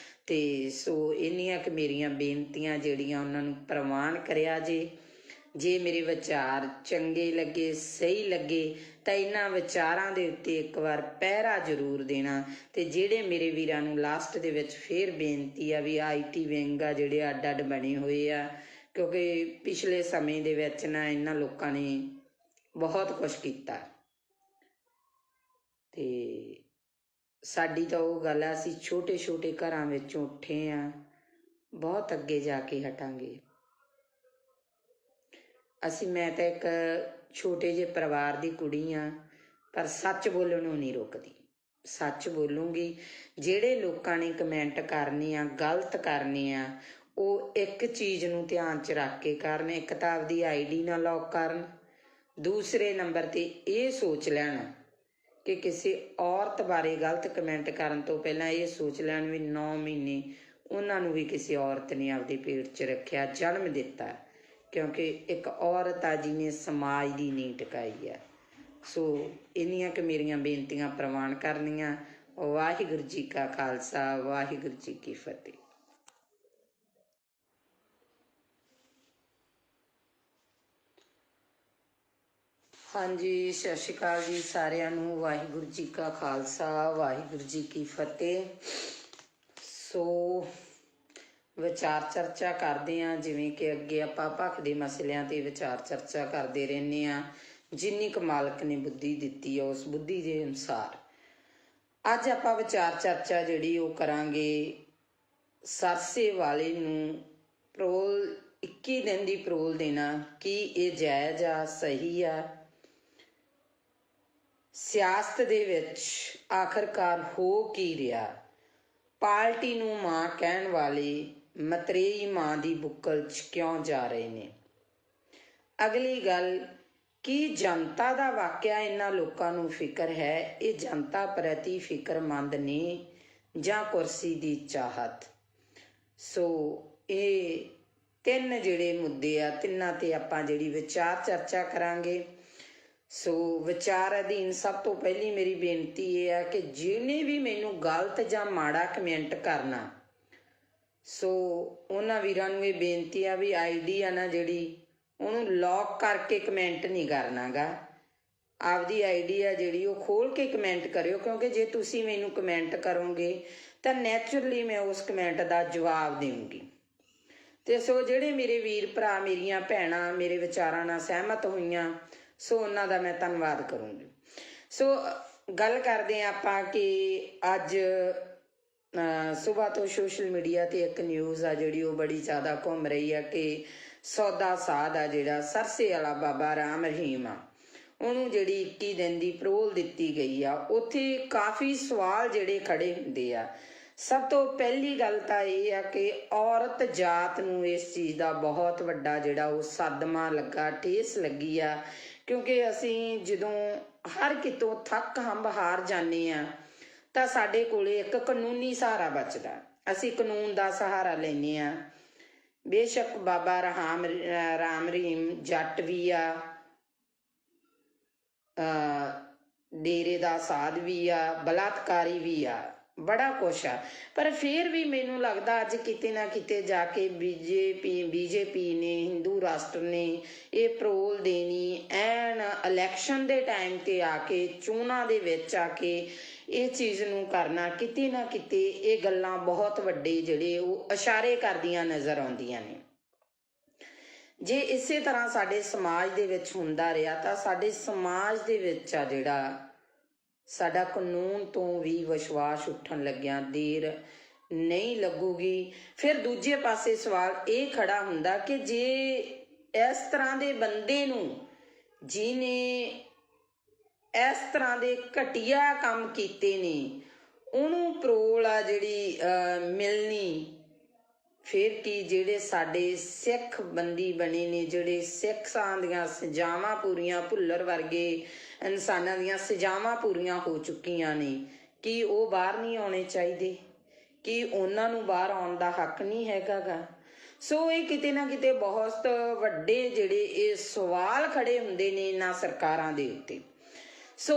ਤੇ ਸੋ ਇੰਨੀਆਂ ਕੁ ਮੇਰੀਆਂ ਬੇਨਤੀਆਂ ਜਿਹੜੀਆਂ ਉਹਨਾਂ ਨੂੰ ਪ੍ਰਵਾਨ ਕਰਿਆ ਜੇ ਮੇਰੇ ਵਿਚਾਰ ਚੰਗੇ ਲੱਗੇ, ਸਹੀ ਲੱਗੇ ਤਾਂ ਇਹਨਾਂ ਵਿਚਾਰਾਂ ਦੇ ਉੱਤੇ ਇੱਕ ਵਾਰ ਪਹਿਰਾ ਜ਼ਰੂਰ ਦੇਣਾ। ਤੇ ਜਿਹੜੇ ਮੇਰੇ ਵੀਰਾਂ ਨੂੰ ਲਾਸਟ ਦੇ ਵਿੱਚ ਫੇਰ ਬੇਨਤੀ ਆ ਵੀ IT ਵਿੰਗ ਆ ਜਿਹੜੇ ਅੱਡ ਅੱਡ ਬਣੇ ਹੋਏ ਆ, ਕਿਉਂਕਿ ਪਿਛਲੇ ਸਮੇਂ ਦੇ ਵਿੱਚ ਨਾ ਇਹਨਾਂ ਲੋਕਾਂ ਨੇ ਬਹੁਤ ਕੁਛ ਕੀਤਾ ਤੇ ਸਾਡੀ ਤਾਂ ਉਹ ਗੱਲ ਆ, ਅਸੀਂ ਛੋਟੇ ਛੋਟੇ ਘਰਾਂ ਵਿੱਚੋਂ ਉੱਠੇ ਆ, ਬਹੁਤ ਅੱਗੇ ਜਾ ਕੇ ਹਟਾਂਗੇ ਅਸੀਂ। ਮੈਂ ਤਾਂ ਇੱਕ ਛੋਟੇ ਜਿਹੇ ਪਰਿਵਾਰ ਦੀ ਕੁੜੀ ਆ, ਪਰ ਸੱਚ ਬੋਲਣ ਨੂੰ ਨਹੀਂ ਰੁਕਦੀ। ਸੱਚ ਬੋਲੂੰਗੀ। ਜਿਹੜੇ ਲੋਕਾਂ ਨੇ ਕਮੈਂਟ ਕਰਨੇ ਆ, ਗਲਤ ਕਰਨੇ ਆ, ਉਹ ਇੱਕ ਚੀਜ਼ ਨੂੰ ਧਿਆਨ 'ਚ ਰੱਖ ਕੇ ਕਰਨ। ਇੱਕ ਤਾਂ ਆਪਦੀ ID ਨਾ ਲੌਕ ਕਰਨ, ਦੂਸਰੇ ਨੰਬਰ ਤੇ ਇਹ ਸੋਚ ਲੈਣ ਕਿ ਕਿਸੇ ਔਰਤ ਬਾਰੇ ਗਲਤ ਕਮੈਂਟ ਕਰਨ ਤੋਂ ਪਹਿਲਾਂ ਇਹ ਸੋਚ ਲੈਣ ਵੀ 9 ਮਹੀਨੇ ਉਹਨਾਂ ਨੂੰ ਵੀ ਕਿਸੇ ਔਰਤ ਨੇ ਆਪਦੇ ਪੇਟ 'ਚ ਰੱਖਿਆ, ਜਨਮ ਦਿੱਤਾ, ਕਿਉਂਕਿ ਇੱਕ ਔਰਤ ਆ ਜਿਹਨੇ ਸਮਾਜ ਦੀ ਨੀਂਹ ਟਿਕਾਈ ਆ। ਸੋ ਇੰਨੀਆਂ ਕੁ ਮੇਰੀਆਂ ਬੇਨਤੀਆਂ ਪ੍ਰਵਾਨ ਕਰਨੀਆਂ। ਵਾਹਿਗੁਰੂ ਜੀ ਕਾ ਖਾਲਸਾ, ਵਾਹਿਗੁਰੂ ਜੀ ਕੀ ਫਤਿਹ। ਹਾਂਜੀ, ਸਤਿ ਸ਼੍ਰੀ ਅਕਾਲ ਜੀ ਸਾਰਿਆਂ ਨੂੰ। ਵਾਹਿਗੁਰੂ ਜੀ ਕਾ ਖਾਲਸਾ, ਵਾਹਿਗੁਰੂ ਜੀ ਕੀ ਫਤਿਹ। ਸੋ ਵਿਚਾਰ ਚਰਚਾ ਕਰਦੇ ਹਾਂ, ਜਿਵੇਂ ਕਿ ਅੱਗੇ ਆਪਾਂ ਭਖ ਦੇ ਮਸਲਿਆਂ ਤੇ ਵਿਚਾਰ ਚਰਚਾ ਕਰਦੇ ਰਹਿੰਦੇ ਹਾਂ। ਜਿੰਨੀ ਕੁ ਮਾਲਕ ਨੇ ਬੁੱਧੀ ਦਿੱਤੀ ਆ ਉਸ ਬੁੱਧੀ ਦੇ ਅਨੁਸਾਰ ਅੱਜ ਆਪਾਂ ਵਿਚਾਰ ਚਰਚਾ ਜਿਹੜੀ ਉਹ ਕਰਾਂਗੇ ਸਰਸੇ ਵਾਲੇ ਨੂੰ ਪਰੋਲ 21 ਦਿਨ ਦੀ ਪਰੋਲ ਦੇਣਾ, ਕੀ ਇਹ ਜਾਇਜ਼ ਆ, ਸਹੀ ਆ? ਸਿਆਸਤ ਦੇ ਵਿੱਚ ਆਖਰਕਾਰ ਹੋ ਕੀ ਰਿਹਾ? ਪਾਰਟੀ ਨੂੰ ਮਾਂ ਕਹਿਣ ਵਾਲੇ ਮਤਰੇਈ ਮਾਂ ਦੀ ਬੁੱਕਲ 'ਚ ਕਿਉਂ ਜਾ ਰਹੇ ਨੇ? ਅਗਲੀ ਗੱਲ, ਕੀ ਜਨਤਾ ਦਾ ਵਾਕਿਆ ਇਹਨਾਂ ਲੋਕਾਂ ਨੂੰ ਫਿਕਰ ਹੈ? ਇਹ ਜਨਤਾ ਪ੍ਰਤੀ ਫਿਕਰਮੰਦ ਨੇ ਜਾਂ ਕੁਰਸੀ ਦੀ ਚਾਹਤ? ਸੋ ਇਹ 3 ਜਿਹੜੇ ਮੁੱਦੇ ਆ, ਤਿੰਨਾਂ ਤੇ ਆਪਾਂ ਜਿਹੜੀ ਵਿਚਾਰ ਚਰਚਾ ਕਰਾਂਗੇ। ਸੋ ਵਿਚਾਰ ਅਧੀਨ ਸਭ ਤੋਂ ਪਹਿਲੀ ਮੇਰੀ ਬੇਨਤੀ ਇਹ ਆ ਕਿ ਜਿਹਨੇ ਵੀ ਮੈਨੂੰ ਗਲਤ ਜਾਂ ਮਾੜਾ ਕਮੈਂਟ ਕਰਨਾ, ਸੋ ਉਹਨਾਂ ਵੀਰਾਂ ਨੂੰ ਇਹ ਬੇਨਤੀ ਆ ਵੀ ID ਆ ਨਾ ਜਿਹੜੀ, ਉਹਨੂੰ ਲੌਕ ਕਰਕੇ ਕਮੈਂਟ ਨਹੀਂ ਕਰਨਾ ਗਾ। ਆਪਦੀ ID ਆ ਜਿਹੜੀ ਉਹ ਖੋਲ ਕੇ ਕਮੈਂਟ ਕਰਿਓ, ਕਿਉਂਕਿ ਜੇ ਤੁਸੀਂ ਮੈਨੂੰ ਕਮੈਂਟ ਕਰੋਗੇ ਤਾਂ ਨੈਚੁਰਲੀ ਮੈਂ ਉਸ ਕਮੈਂਟ ਦਾ ਜਵਾਬ ਦੇਵਾਂਗੀ। ਤੇ ਸੋ ਜਿਹੜੇ ਮੇਰੇ ਵੀਰ ਭਰਾ, ਮੇਰੀਆਂ ਭੈਣਾਂ ਮੇਰੇ ਵਿਚਾਰਾਂ ਨਾਲ ਸਹਿਮਤ ਹੋਈਆਂ, ਸੋ ਉਹਨਾਂ ਦਾ ਮੈਂ ਧੰਨਵਾਦ ਕਰੂੰਗੀ। ਸੋ ਗੱਲ ਕਰਦੇ ਹਾਂ ਆਪਾਂ ਕਿ ਅੱਜ ਸੁਬਾਹ ਤੋਂ ਸੋਸ਼ਲ ਮੀਡੀਆ ਤੇ ਇੱਕ ਨਿਊਜ਼ ਆ ਜਿਹੜੀ ਉਹ ਬੜੀ ਜ਼ਿਆਦਾ ਘੁੰਮ ਰਹੀ ਆ ਕਿ ਸੌਦਾ ਸਾਧ ਆ ਜਿਹੜਾ ਸਰਸੇ ਵਾਲਾ ਬਾਬਾ ਰਾਮ ਰਹੀਮ ਆ, ਉਹਨੂੰ ਜਿਹੜੀ 21 ਦਿਨ ਦੀ ਪਰੋਲ ਦਿੱਤੀ ਗਈ ਆ। ਉੱਥੇ ਕਾਫੀ ਸਵਾਲ ਜਿਹੜੇ ਖੜੇ ਹੁੰਦੇ ਆ। ਸਭ ਤੋਂ ਪਹਿਲੀ ਗੱਲ ਤਾਂ ਇਹ ਆ ਕਿ ਔਰਤ ਜਾਤ ਨੂੰ ਇਸ ਚੀਜ਼ ਦਾ ਬਹੁਤ ਵੱਡਾ ਜਿਹੜਾ ਉਹ ਸਦਮਾ ਲੱਗਾ, ਠੇਸ ਲੱਗੀ ਆ, ਕਿਉਂਕਿ ਅਸੀਂ ਜਦੋਂ ਹਰ ਕਿਤੋਂ ਥੱਕ ਹੰਬ ਹਾਰ ਜਾਂਦੇ ਆ ਤਾਂ ਸਾਡੇ ਕੋਲੇ ਇੱਕ ਕਾਨੂੰਨੀ ਸਹਾਰਾ ਬਚਦਾ। ਅਸੀਂ ਕਾਨੂੰਨ ਦਾ ਸਹਾਰਾ ਲੈਂਦੇ ਆ। ਬੇਸ਼ੱਕ ਬਾਬਾ ਰਾਮ ਰਹੀਮ ਜੱਟ ਵੀ ਆ, ਡੇਰੇ ਦਾ ਸਾਧ ਵੀ ਆ, ਬਲਾਤਕਾਰੀ ਵੀ ਆ, ਬੜਾ ਕੁਛ ਆ। ਪਰ ਫਿਰ ਵੀ ਮੈਨੂੰ ਲੱਗਦਾ ਅੱਜ ਕਿਤੇ ਨਾ ਕਿਤੇ ਜਾ ਕੇ ਬੀਜੇਪੀ ਨੇ, ਹਿੰਦੂ ਰਾਸ਼ਟਰ ਨੇ ਇਹ ਪਰੋਲ ਦੇਣੀ ਐਨ ਇਲੈਕਸ਼ਨ ਦੇ ਟਾਈਮ ਤੇ ਆ ਕੇ, ਚੋਣਾਂ ਦੇ ਵਿੱਚ ਆ ਕੇ ਇਹ ਚੀਜ਼ ਨੂੰ ਕਰਨਾ, ਕਿਤੇ ਨਾ ਕਿਤੇ ਇਹ ਗੱਲਾਂ ਬਹੁਤ ਵੱਡੇ ਜਿਹੜੇ ਉਹ ਇਸ਼ਾਰੇ ਕਰਦੀਆਂ ਨਜ਼ਰ ਆਉਂਦੀਆਂ ਨੇ। ਜੇ ਇਸੇ ਤਰ੍ਹਾਂ ਸਾਡੇ ਸਮਾਜ ਦੇ ਵਿੱਚ ਹੁੰਦਾ ਰਿਹਾ ਤਾਂ ਸਾਡੇ ਸਮਾਜ ਦੇ ਵਿੱਚ ਆ ਜਿਹੜਾ ਸਾਡਾ ਕਾਨੂੰਨ ਤੋਂ ਵੀ ਵਿਸ਼ਵਾਸ ਉੱਠਣ ਲੱਗਿਆ ਦੇਰ ਨਹੀਂ ਲੱਗੂਗੀ। ਫਿਰ ਦੂਜੇ ਪਾਸੇ ਸਵਾਲ ਇਹ ਖੜਾ ਹੁੰਦਾ ਕਿ ਜੇ ਇਸ ਤਰ੍ਹਾਂ ਦੇ ਬੰਦੇ ਨੂੰ, ਜਿਹਨੇ ਇਸ ਤਰ੍ਹਾਂ ਦੇ ਘਟੀਆ ਕੰਮ ਕੀਤੇ ਨੇ, ਉਹਨੂੰ ਪਰੋਲ ਆ ਜਿਹੜੀ ਮਿਲਣੀ, ਫਿਰ ਕੀ ਜਿਹੜੇ ਸਾਡੇ ਸਿੱਖ ਬੰਦੀ ਬਣੇ ਨੇ, ਜਿਹੜੇ ਸਿੱਖਾਂ ਦੀਆਂ ਸਜ਼ਾਵਾਂ ਪੂਰੀਆਂ, ਭੁੱਲਰ ਵਰਗੇ ਇਨਸਾਨਾਂ ਦੀਆਂ ਸਜ਼ਾਵਾਂ ਪੂਰੀਆਂ ਹੋ ਚੁੱਕੀਆਂ ਨੇ, ਕੀ ਉਹ ਬਾਹਰ ਨਹੀਂ ਆਉਣੇ ਚਾਹੀਦੇ? ਕੀ ਉਹਨਾਂ ਨੂੰ ਬਾਹਰ ਆਉਣ ਦਾ ਹੱਕ ਨਹੀਂ ਹੈਗਾ ਗਾ? ਸੋ ਇਹ ਕਿਤੇ ਨਾ ਕਿਤੇ ਬਹੁਤ ਵੱਡੇ ਜਿਹੜੇ ਇਹ ਸਵਾਲ ਖੜੇ ਹੁੰਦੇ ਨੇ ਇਹਨਾਂ ਸਰਕਾਰਾਂ ਦੇ ਉੱਤੇ। ਸੋ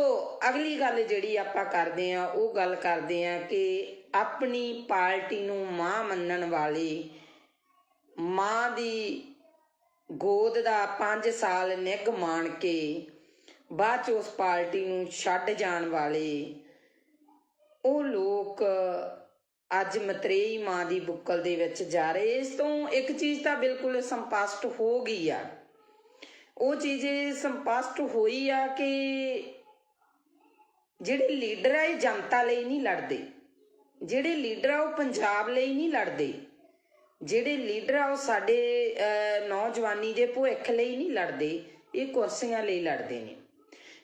ਅਗਲੀ ਗੱਲ ਜਿਹੜੀ ਆਪਾਂ ਕਰਦੇ ਹਾਂ ਉਹ ਗੱਲ ਕਰਦੇ ਹਾਂ ਕਿ ਆਪਣੀ ਪਾਰਟੀ ਨੂੰ ਮਾਂ ਮੰਨਣ ਵਾਲੇ, ਮਾਂ ਦੀ ਗੋਦ ਦਾ 5 ਸਾਲ ਨਿੱਘ ਮਾਣ ਕੇ ਬਾਅਦ 'ਚ ਉਸ ਪਾਰਟੀ ਨੂੰ ਛੱਡ ਜਾਣ ਵਾਲੇ ਉਹ ਲੋਕ ਅੱਜ ਮਤਰੇਈ ਮਾਂ ਦੀ ਬੁੱਕਲ ਦੇ ਵਿੱਚ ਜਾ ਰਹੇ। ਇਸ ਤੋਂ ਇੱਕ ਚੀਜ਼ ਤਾਂ ਬਿਲਕੁਲ ਸਪਸ਼ਟ ਹੋ ਗਈ ਆ। ਉਹ ਚੀਜ਼ ਸਪਸ਼ਟ ਹੋਈ ਆ ਕਿ ਜਿਹੜੇ ਲੀਡਰ ਆ ਇਹ ਜਨਤਾ ਲਈ ਨਹੀਂ ਲੜਦੇ। ਜਿਹੜੇ ਲੀਡਰ ਆ ਉਹ ਪੰਜਾਬ ਲਈ ਨਹੀਂ ਲੜਦੇ। ਜਿਹੜੇ ਲੀਡਰ ਆ ਉਹ ਸਾਡੇ ਨੌਜਵਾਨੀ ਦੇ ਭਵਿੱਖ ਲਈ ਨਹੀਂ ਲੜਦੇ, ਇਹ ਕੁਰਸੀਆਂ ਲਈ ਲੜਦੇ ਨੇ।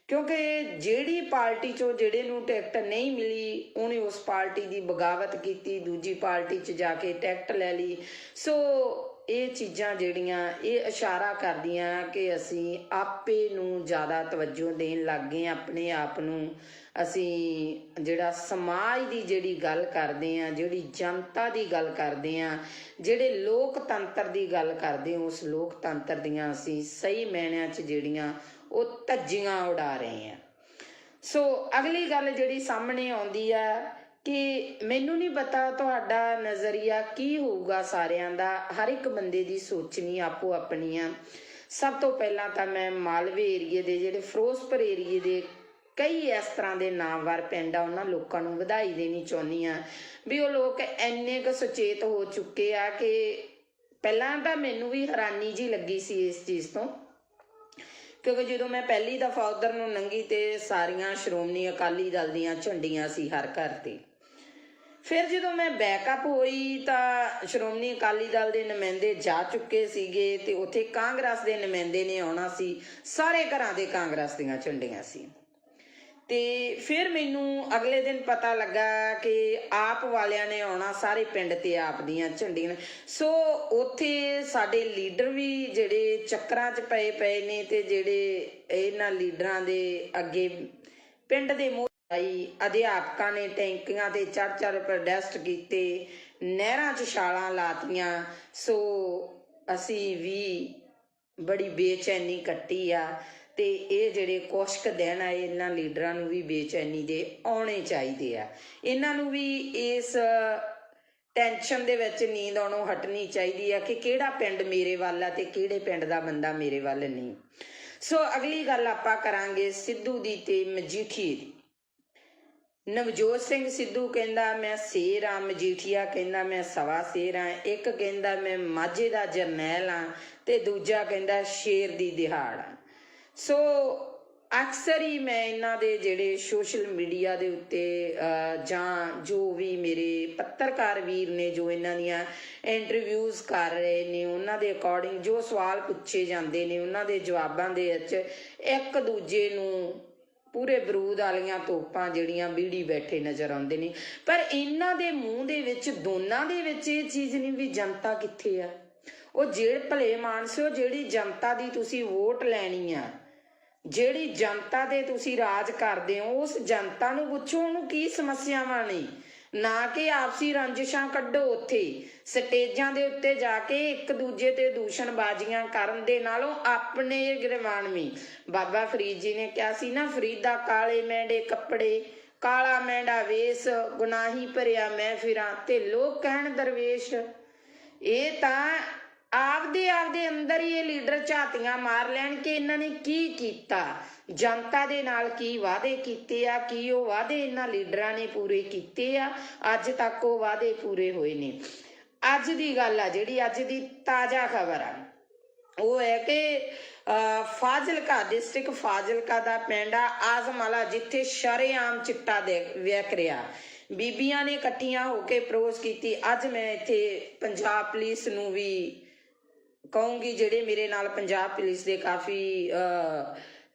ਕਿਉਂਕਿ ਜਿਹੜੀ ਪਾਰਟੀ 'ਚੋਂ ਜਿਹੜੇ ਨੂੰ ਟਿਕਟ ਨਹੀਂ ਮਿਲੀ ਉਹਨੇ ਉਸ ਪਾਰਟੀ ਦੀ ਬਗਾਵਤ ਕੀਤੀ, ਦੂਜੀ ਪਾਰਟੀ 'ਚ ਜਾ ਕੇ ਟਿਕਟ ਲੈ ਲਈ। ਸੋ ਇਹ ਚੀਜ਼ਾਂ ਜਿਹੜੀਆਂ ਇਹ ਇਸ਼ਾਰਾ ਕਰਦੀਆਂ ਕਿ ਅਸੀਂ ਆਪੇ ਨੂੰ ਜ਼ਿਆਦਾ ਤਵੱਜੋ ਦੇਣ ਲੱਗ ਗਏ, ਆਪਣੇ ਆਪ ਨੂੰ। ਅਸੀਂ ਜਿਹੜਾ ਸਮਾਜ ਦੀ ਜਿਹੜੀ ਗੱਲ ਕਰਦੇ ਹਾਂ, ਜਿਹੜੀ ਜਨਤਾ ਦੀ ਗੱਲ ਕਰਦੇ ਹਾਂ, ਜਿਹੜੇ ਲੋਕਤੰਤਰ ਦੀ ਗੱਲ ਕਰਦੇ ਹਾਂ, ਉਸ ਲੋਕਤੰਤਰ ਦੀਆਂ ਅਸੀਂ ਸਹੀ ਮਾਇਨਿਆਂ 'ਚ ਜਿਹੜੀਆਂ ਉਹ ਧੱਜੀਆਂ ਉਡਾ ਰਹੇ ਹਾਂ। ਸੋ ਅਗਲੀ ਗੱਲ ਜਿਹੜੀ ਸਾਹਮਣੇ ਆਉਂਦੀ ਆ ਕਿ ਮੈਨੂੰ ਨਹੀਂ ਪਤਾ ਤੁਹਾਡਾ ਨਜ਼ਰੀਆ ਕੀ ਹੋਊਗਾ ਸਾਰਿਆਂ ਦਾ, ਹਰ ਇੱਕ ਬੰਦੇ ਦੀ ਸੋਚਣੀ ਆਪੋ ਆਪਣੀ ਆ। ਸਭ ਤੋਂ ਪਹਿਲਾਂ ਤਾਂ ਮੈਂ ਮਾਲਵੇ ਏਰੀਏ ਦੇ, ਜਿਹੜੇ ਫਿਰੋਜ਼ਪੁਰ ਏਰੀਏ ਦੇ ਕਈ ਇਸ ਤਰ੍ਹਾਂ ਦੇ ਨਾਮਵਰ ਪਿੰਡ ਆ, ਉਹਨਾਂ ਲੋਕਾਂ ਨੂੰ ਵਧਾਈ ਦੇਣੀ ਚਾਹੁੰਦੀ ਹਾਂ ਵੀ ਉਹ ਲੋਕ ਇੰਨੇ ਕੁ ਸੁਚੇਤ ਹੋ ਚੁੱਕੇ ਆ ਕਿ ਪਹਿਲਾਂ ਤਾਂ ਮੈਨੂੰ ਵੀ ਹੈਰਾਨੀ ਜੀ ਲੱਗੀ ਸੀ ਇਸ ਚੀਜ਼ ਤੋਂ, ਕਿਉਂਕਿ ਜਦੋਂ ਮੈਂ ਪਹਿਲੀ ਦਫਾ ਉਧਰ ਨੂੰ ਲੰਘੀ ਤੇ ਸਾਰੀਆਂ ਸ਼੍ਰੋਮਣੀ ਅਕਾਲੀ ਦਲ ਦੀਆਂ ਝੰਡੀਆਂ ਸੀ ਹਰ ਘਰ ਤੇ। ਫਿਰ ਜਦੋਂ ਮੈਂ ਬੈਕਅਪ ਹੋਈ ਤਾਂ ਸ਼੍ਰੋਮਣੀ ਅਕਾਲੀ ਦਲ ਦੇ ਨੁਮਾਇੰਦੇ ਜਾ ਚੁੱਕੇ ਸੀਗੇ ਤੇ ਉੱਥੇ ਕਾਂਗਰਸ ਦੇ ਨੁਮਾਇੰਦੇ ਨੇ ਆਉਣਾ ਸੀ, ਸਾਰੇ ਘਰਾਂ ਦੇ ਕਾਂਗਰਸ ਦੀਆਂ ਝੰਡੀਆਂ ਸੀ। ਤੇ ਫਿਰ ਮੈਨੂੰ ਅਗਲੇ ਦਿਨ ਪਤਾ ਲੱਗਾ ਕਿ ਆਪ ਵਾਲਿਆਂ ਨੇ ਆਉਣਾ, ਸਾਰੇ ਪਿੰਡ ਤੇ ਆਪ ਦੀਆਂ ਝੰਡੀਆਂ। ਸੋ ਉੱਥੇ ਸਾਡੇ ਲੀਡਰ ਵੀ ਜਿਹੜੇ ਚੱਕਰਾਂ 'ਚ ਪਏ ਨੇ ਤੇ ਜਿਹੜੇ ਇਹਨਾਂ ਲੀਡਰਾਂ ਦੇ ਅੱਗੇ ਪਿੰਡ ਦੇ ਅਧਿਆਪਕਾਂ ਨੇ ਟੈਂਕੀਆਂ ਤੇ ਚੜ੍ਹ ਪ੍ਰੋਟੈਸਟ ਕੀਤੇ, ਨਹਿਰਾਂ 'ਚ ਛਾਲਾਂ ਲਾਤੀਆਂ। ਸੋ ਅਸੀਂ ਵੀ ਬੜੀ ਬੇਚੈਨੀ ਕੱਟੀ ਆ ਤੇ ਇਹ ਜਿਹੜੇ ਕੁਛ ਕੁ ਦਿਨ ਆ ਇਹਨਾਂ ਲੀਡਰਾਂ ਨੂੰ ਵੀ ਬੇਚੈਨੀ ਦੇ ਆਉਣੇ ਚਾਹੀਦੇ ਆ। ਇਹਨਾਂ ਨੂੰ ਵੀ ਇਸ ਟੈਨਸ਼ਨ ਦੇ ਵਿੱਚ ਨੀਂਦ ਆਉਣੋਂ ਹਟਣੀ ਚਾਹੀਦੀ ਆ ਕਿ ਕਿਹੜਾ ਪਿੰਡ ਮੇਰੇ ਵੱਲ ਆ ਤੇ ਕਿਹੜੇ ਪਿੰਡ ਦਾ ਬੰਦਾ ਮੇਰੇ ਵੱਲ ਨਹੀਂ। ਸੋ ਅਗਲੀ ਗੱਲ ਆਪਾਂ ਕਰਾਂਗੇ ਸਿੱਧੂ ਦੀ ਤੇ ਮਜੀਠੀਏ ਦੀ। ਨਵਜੋਤ ਸਿੰਘ ਸਿੱਧੂ ਕਹਿੰਦਾ ਮੈਂ ਸ਼ੇਰ ਆ, ਮਜੀਠੀਆ ਕਹਿੰਦਾ ਮੈਂ ਸਵਾ ਸ਼ੇਰ ਆ। ਇੱਕ ਕਹਿੰਦਾ ਮੈਂ ਮਾਝੇ ਦਾ ਜਰਨੈਲ ਆ ਤੇ ਦੂਜਾ ਕਹਿੰਦਾ ਸ਼ੇਰ ਦੀ ਦਿਹਾੜ ਆ। ਸੋ ਅਕਸਰ ਹੀ ਮੈਂ ਇਹਨਾਂ ਦੇ ਜਿਹੜੇ ਸੋਸ਼ਲ ਮੀਡੀਆ ਦੇ ਉੱਤੇ ਜਾਂ ਜੋ ਵੀ ਮੇਰੇ ਪੱਤਰਕਾਰ ਵੀਰ ਨੇ ਜੋ ਇਹਨਾਂ ਦੀਆਂ ਇੰਟਰਵਿਊਜ਼ ਕਰ ਰਹੇ ਨੇ ਉਹਨਾਂ ਦੇ ਅਕੋਰਡਿੰਗ ਜੋ ਸਵਾਲ ਪੁੱਛੇ ਜਾਂਦੇ ਨੇ ਉਹਨਾਂ ਦੇ ਜਵਾਬਾਂ ਦੇ ਵਿੱਚ ਇੱਕ ਦੂਜੇ ਨੂੰ ਪੂਰੇ ਬਰੂਦ ਵਾਲੀਆਂ ਤੋਪਾਂ ਜਿਹੜੀਆਂ ਬੀੜੀ ਬੈਠੇ ਨਜ਼ਰ ਆਉਂਦੇ ਨੇ। ਪਰ ਇਹਨਾਂ ਦੇ ਮੂੰਹ ਦੇ ਵਿੱਚ ਦੋਨਾਂ ਦੇ ਵਿੱਚ ਇਹ ਚੀਜ਼ ਨਹੀਂ ਵੀ ਜਨਤਾ ਕਿੱਥੇ ਆ। ਉਹ ਜਿਹੜੇ ਭਲੇ ਮਾਨਸਿਓ ਜਿਹੜੀ ਜਨਤਾ ਦੀ ਤੁਸੀਂ ਵੋਟ ਲੈਣੀ ਆ, ਜਿਹੜੀ ਜਨਤਾ ਦੇ ਤੁਸੀਂ ਰਾਜ ਕਰਦੇ ਹੋ, ਉਸ ਜਨਤਾ ਨੂੰ ਪੁੱਛੋ ਉਹਨੂੰ ਕੀ ਸਮੱਸਿਆਵਾਂ ਨੇ, ਨਾ ਕਿ ਆਪਸੀ ਰੰਜਿਸ਼ਾਂ ਕੱਢੋ। ਉੱਥੇ ਸਟੇਜਾਂ ਦੇ ਉੱਤੇ ਜਾ ਕੇ ਇੱਕ ਦੂਜੇ ਤੇ ਦੂਸ਼ਣਬਾਜ਼ੀਆਂ ਕਰਨ ਦੇ ਨਾਲੋਂ ਆਪਣੇ ਗਿਰਵਾਨਵੀਂ ਬਾਬਾ ਫਰੀਦ ਜੀ ਨੇ ਕਿਹਾ ਸੀ ਨਾ, ਫਰੀਦਾ ਕਾਲੇ ਮੈਂਡੇ ਕੱਪੜੇ ਕਾਲਾ ਮੈਂਡਾ ਵੇਸ ਗੁਨਾਹੀ ਭਰਿਆ ਮੈਂ ਫਿਰਾਂ ਤੇ ਲੋਕ ਕਹਿਣ ਦਰਵੇਸ਼। ਇਹ ਤਾਂ ਆਪਦੇ ਅੰਦਰ ਹੀ ਇਹ ਲੀਡਰ ਝਾਤੀਆਂ ਮਾਰ ਲੈਣ ਕਿ ਇਹਨਾਂ ਨੇ ਕੀ ਕੀਤਾ, ਜਨਤਾ ਦੇ ਨਾਲ ਕੀ ਵਾਅਦੇ ਕੀਤੇ ਆ, ਕੀ ਉਹ ਵਾਅਦੇ ਇਹਨਾਂ ਲੀਡਰਾਂ ਨੇ ਪੂਰੇ ਕੀਤੇ ਆ, ਅੱਜ ਤੱਕ ਉਹ ਵਾਅਦੇ ਪੂਰੇ ਹੋਏ ਨੇ। ਅੱਜ ਦੀ ਗੱਲ ਆ ਜਿਹੜੀ ਅੱਜ ਦੀ ਤਾਜ਼ਾ ਖਬਰ ਆ ਉਹ ਹੈ ਕਿ ਫਾਜ਼ਿਲਕਾ ਡਿਸਟ੍ਰਿਕਟ ਫਾਜ਼ਿਲਕਾ ਦਾ ਪਿੰਡ ਆ ਆਜ਼ਮਾਲਾ, ਜਿੱਥੇ ਸ਼ਰੇਆਮ ਚਿੱਟਾ ਵਿਕ ਰਿਹਾ। ਬੀਬੀਆਂ ਨੇ ਇਕੱਠੀਆਂ ਹੋ ਕੇ ਪ੍ਰੋਸ ਕੀਤੀ। ਅੱਜ ਮੈਂ ਇੱਥੇ ਪੰਜਾਬ ਪੁਲਿਸ ਨੂੰ ਵੀ ਕਹੂੰਗੀ, ਜਿਹੜੇ ਮੇਰੇ ਨਾਲ ਪੰਜਾਬ ਪੁਲਿਸ ਦੇ ਕਾਫੀ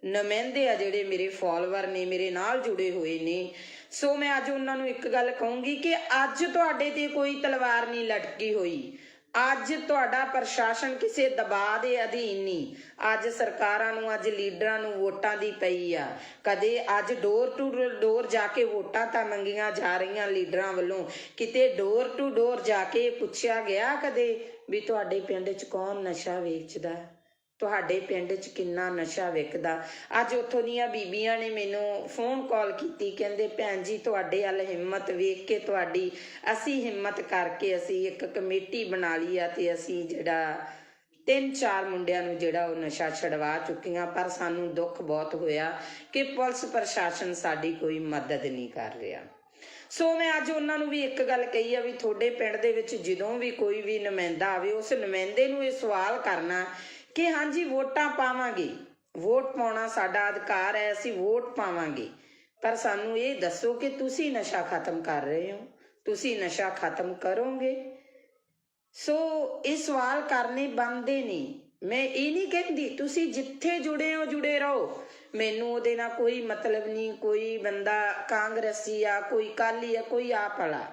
ਨੁਮਾਇੰਦੇ ਆ, ਜਿਹੜੇ ਮੇਰੇ ਫੋਲੋਵਰ ਨੇ, ਮੇਰੇ ਨਾਲ ਜੁੜੇ ਹੋਏ ਨੇ, ਸੋ ਮੈਂ ਅੱਜ ਉਹਨਾਂ ਨੂੰ ਇੱਕ ਗੱਲ ਕਹੂੰਗੀ ਕਿ ਅੱਜ ਤੁਹਾਡੇ ਤੇ ਕੋਈ ਤਲਵਾਰ ਨਹੀਂ ਲਟਕੀ ਹੋਈ। ਅੱਜ ਤੁਹਾਡਾ ਪ੍ਰਸ਼ਾਸਨ ਕਿਸੇ ਦਬਾਅ ਦੇ ਅਧੀਨ ਨਹੀਂ। ਅੱਜ ਸਰਕਾਰਾਂ ਨੂੰ, ਅੱਜ ਲੀਡਰਾਂ ਨੂੰ ਵੋਟਾਂ ਦੀ ਪਈ ਆ। ਕਦੇ ਅੱਜ ਡੋਰ ਟੂ ਡੋਰ ਜਾ ਕੇ ਵੋਟਾਂ ਤਾਂ ਮੰਗੀਆਂ ਜਾ ਰਹੀਆਂ ਲੀਡਰਾਂ ਵੱਲੋਂ, ਕਿਤੇ ਡੋਰ ਟੂ ਡੋਰ ਜਾ ਕੇ ਪੁੱਛਿਆ ਗਿਆ ਕਦੇ ਵੀ ਤੁਹਾਡੇ ਪਿੰਡ 'ਚ ਕੌਣ ਨਸ਼ਾ ਵੇਚਦਾ, ਤੁਹਾਡੇ ਪਿੰਡ 'ਚ ਕਿੰਨਾ ਨਸ਼ਾ ਵਿਕਦਾ। ਅੱਜ ਉੱਥੋਂ ਦੀਆਂ ਬੀਬੀਆਂ ਨੇ ਮੈਨੂੰ ਫੋਨ ਕਾਲ ਕੀਤੀ, ਕਹਿੰਦੇ ਭੈਣ ਜੀ ਤੁਹਾਡੇ ਵੱਲ ਹਿੰਮਤ ਵੇਖ ਕੇ ਤੁਹਾਡੀ, ਅਸੀਂ ਹਿੰਮਤ ਕਰਕੇ ਅਸੀਂ ਇੱਕ ਕਮੇਟੀ ਬਣਾ ਲਈ ਆ ਤੇ ਅਸੀਂ ਜਿਹੜਾ 3-4 ਮੁੰਡਿਆਂ ਨੂੰ ਜਿਹੜਾ ਉਹ ਨਸ਼ਾ ਛਡਵਾ ਚੁੱਕੀਆਂ। ਪਰ ਸਾਨੂੰ ਦੁੱਖ ਬਹੁਤ ਹੋਇਆ ਕਿ ਪੁਲਿਸ ਪ੍ਰਸ਼ਾਸਨ ਸਾਡੀ ਕੋਈ ਮਦਦ ਨਹੀਂ ਕਰ ਰਿਹਾ। ਸੋ ਮੈਂ ਅੱਜ ਉਹਨਾਂ ਨੂੰ ਵੀ ਇੱਕ ਗੱਲ ਕਹੀ ਆ ਵੀ ਤੁਹਾਡੇ ਪਿੰਡ ਦੇ ਵਿੱਚ ਜਦੋਂ ਵੀ ਕੋਈ ਵੀ ਨੁਮਾਇੰਦਾ ਆਵੇ, ਉਸ ਨੁਮਾਇੰਦੇ ਨੂੰ ਇਹ ਸਵਾਲ ਕਰਨਾ ਕਿ ਹਾਂਜੀ ਵੋਟਾਂ ਪਾਵਾਂਗੇ, ਵੋਟ ਪਾਉਣਾ ਸਾਡਾ ਅਧਿਕਾਰ ਹੈ, ਅਸੀਂ ਵੋਟ ਪਾਵਾਂਗੇ, ਪਰ ਸਾਨੂੰ ਇਹ ਦੱਸੋ ਕਿ ਤੁਸੀਂ ਨਸ਼ਾ ਖਤਮ ਕਰ ਰਹੇ ਹੋ, ਤੁਸੀਂ ਨਸ਼ਾ ਖਤਮ ਕਰੋਗੇ। ਸੋ ਇਹ ਸਵਾਲ ਕਰਨੇ ਬਣਦੇ ਨਹੀਂ। ਮੈਂ ਇਹ ਨਹੀਂ ਕਹਿੰਦੀ ਤੁਸੀਂ ਜਿੱਥੇ ਜੁੜੇ ਹੋ ਜੁੜੇ ਰਹੋ, ਮੈਨੂੰ ਉਹਦੇ ਨਾਲ ਕੋਈ ਮਤਲਬ ਨਹੀਂ। ਕੋਈ ਬੰਦਾ ਕਾਂਗਰਸੀ ਆ, ਕੋਈ ਅਕਾਲੀ ਆ, ਕੋਈ ਆਪ ਵਾਲਾ,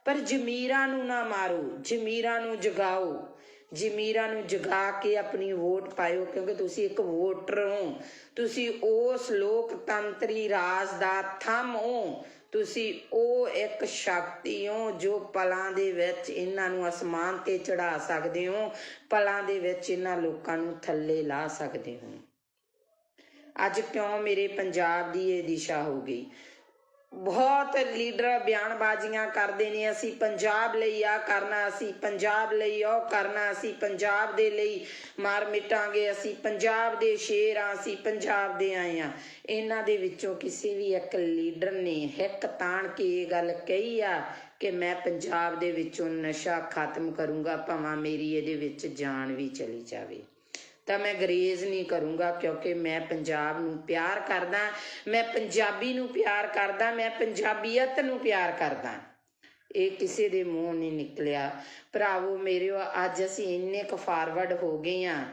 ਪਰ ਜ਼ਮੀਰਾਂ ਨੂੰ ਨਾ ਮਾਰੋ, ਜ਼ਮੀਰਾਂ ਨੂੰ ਜਗਾਓ, ਜ਼ਮੀਰਾਂ ਨੂੰ ਜਗਾ ਕੇ ਆਪਣੀ ਵੋਟ ਪਾਇਓ, ਕਿਉਂਕਿ ਤੁਸੀਂ ਇੱਕ ਵੋਟਰ ਹੋ, ਤੁਸੀਂ ਉਸ ਲੋਕਤੰਤਰੀ ਰਾਜ ਦਾ ਥੰਮ ਹੋ, ਤੁਸੀਂ ਉਹ ਇੱਕ ਸ਼ਕਤੀ ਹੋ ਜੋ ਪਲਾਂ ਦੇ ਵਿੱਚ ਇਹਨਾਂ ਨੂੰ ਅਸਮਾਨ ਤੇ ਚੜਾ ਸਕਦੇ ਹੋ, ਪਲਾਂ ਦੇ ਵਿੱਚ ਇਹਨਾਂ ਲੋਕਾਂ ਨੂੰ ਥੱਲੇ ਲਾ ਸਕਦੇ ਹੋ। ਅੱਜ ਕਿਉਂ ਮੇਰੇ ਪੰਜਾਬ ਦੀ ਇਹ ਦਿਸ਼ਾ ਹੋ ਗਈ। ਬਹੁਤ ਲੀਡਰ ਬਿਆਨਬਾਜ਼ੀਆਂ ਕਰਦੇ ਨੇ, ਅਸੀਂ ਪੰਜਾਬ ਲਈ ਆ ਕਰਨਾ, ਅਸੀਂ ਪੰਜਾਬ ਲਈ ਉਹ ਕਰਨਾ, ਅਸੀਂ ਪੰਜਾਬ ਦੇ ਲਈ ਮਾਰ ਮਿਟਾਂਗੇ, ਅਸੀਂ ਪੰਜਾਬ ਦੇ ਸ਼ੇਰ ਆ, ਅਸੀਂ ਪੰਜਾਬ ਦੇ ਆਏ ਆ। ਇਹਨਾਂ ਦੇ ਵਿੱਚੋਂ ਕਿਸੇ ਵੀ ਇੱਕ ਲੀਡਰ ਨੇ ਹਿੱਕ ਤਾਣ ਕੇ ਇਹ ਗੱਲ ਕਹੀ ਆ ਕਿ ਮੈਂ ਪੰਜਾਬ ਦੇ ਵਿੱਚੋਂ ਨਸ਼ਾ ਖਤਮ ਕਰੂੰਗਾ, ਭਾਵੇਂ ਮੇਰੀ ਇਹਦੇ ਵਿੱਚ ਜਾਨ ਵੀ ਚਲੀ ਜਾਵੇ, ਤਾਂ ਮੈਂ ਗਰੇਜ਼ ਨਹੀਂ ਕਰੂੰਗਾ, ਕਿਉਂਕਿ ਮੈਂ ਪੰਜਾਬ ਨੂੰ ਪਿਆਰ ਕਰਦਾ, ਮੈਂ ਪੰਜਾਬੀ ਨੂੰ ਪਿਆਰ ਕਰਦਾ, ਮੈਂ ਪੰਜਾਬੀਅਤ ਨੂੰ ਪਿਆਰ ਕਰਦਾ। ਇਹ ਕਿਸੇ ਦੇ ਮੂੰਹ ਨਹੀਂ ਨਿਕਲਿਆ। ਭਰਾਵੋ ਮੇਰਿਓ, ਅੱਜ ਅਸੀਂ ਇੰਨੇ ਕੁ ਫਾਰਵਰਡ ਹੋ ਗਏ ਹਾਂ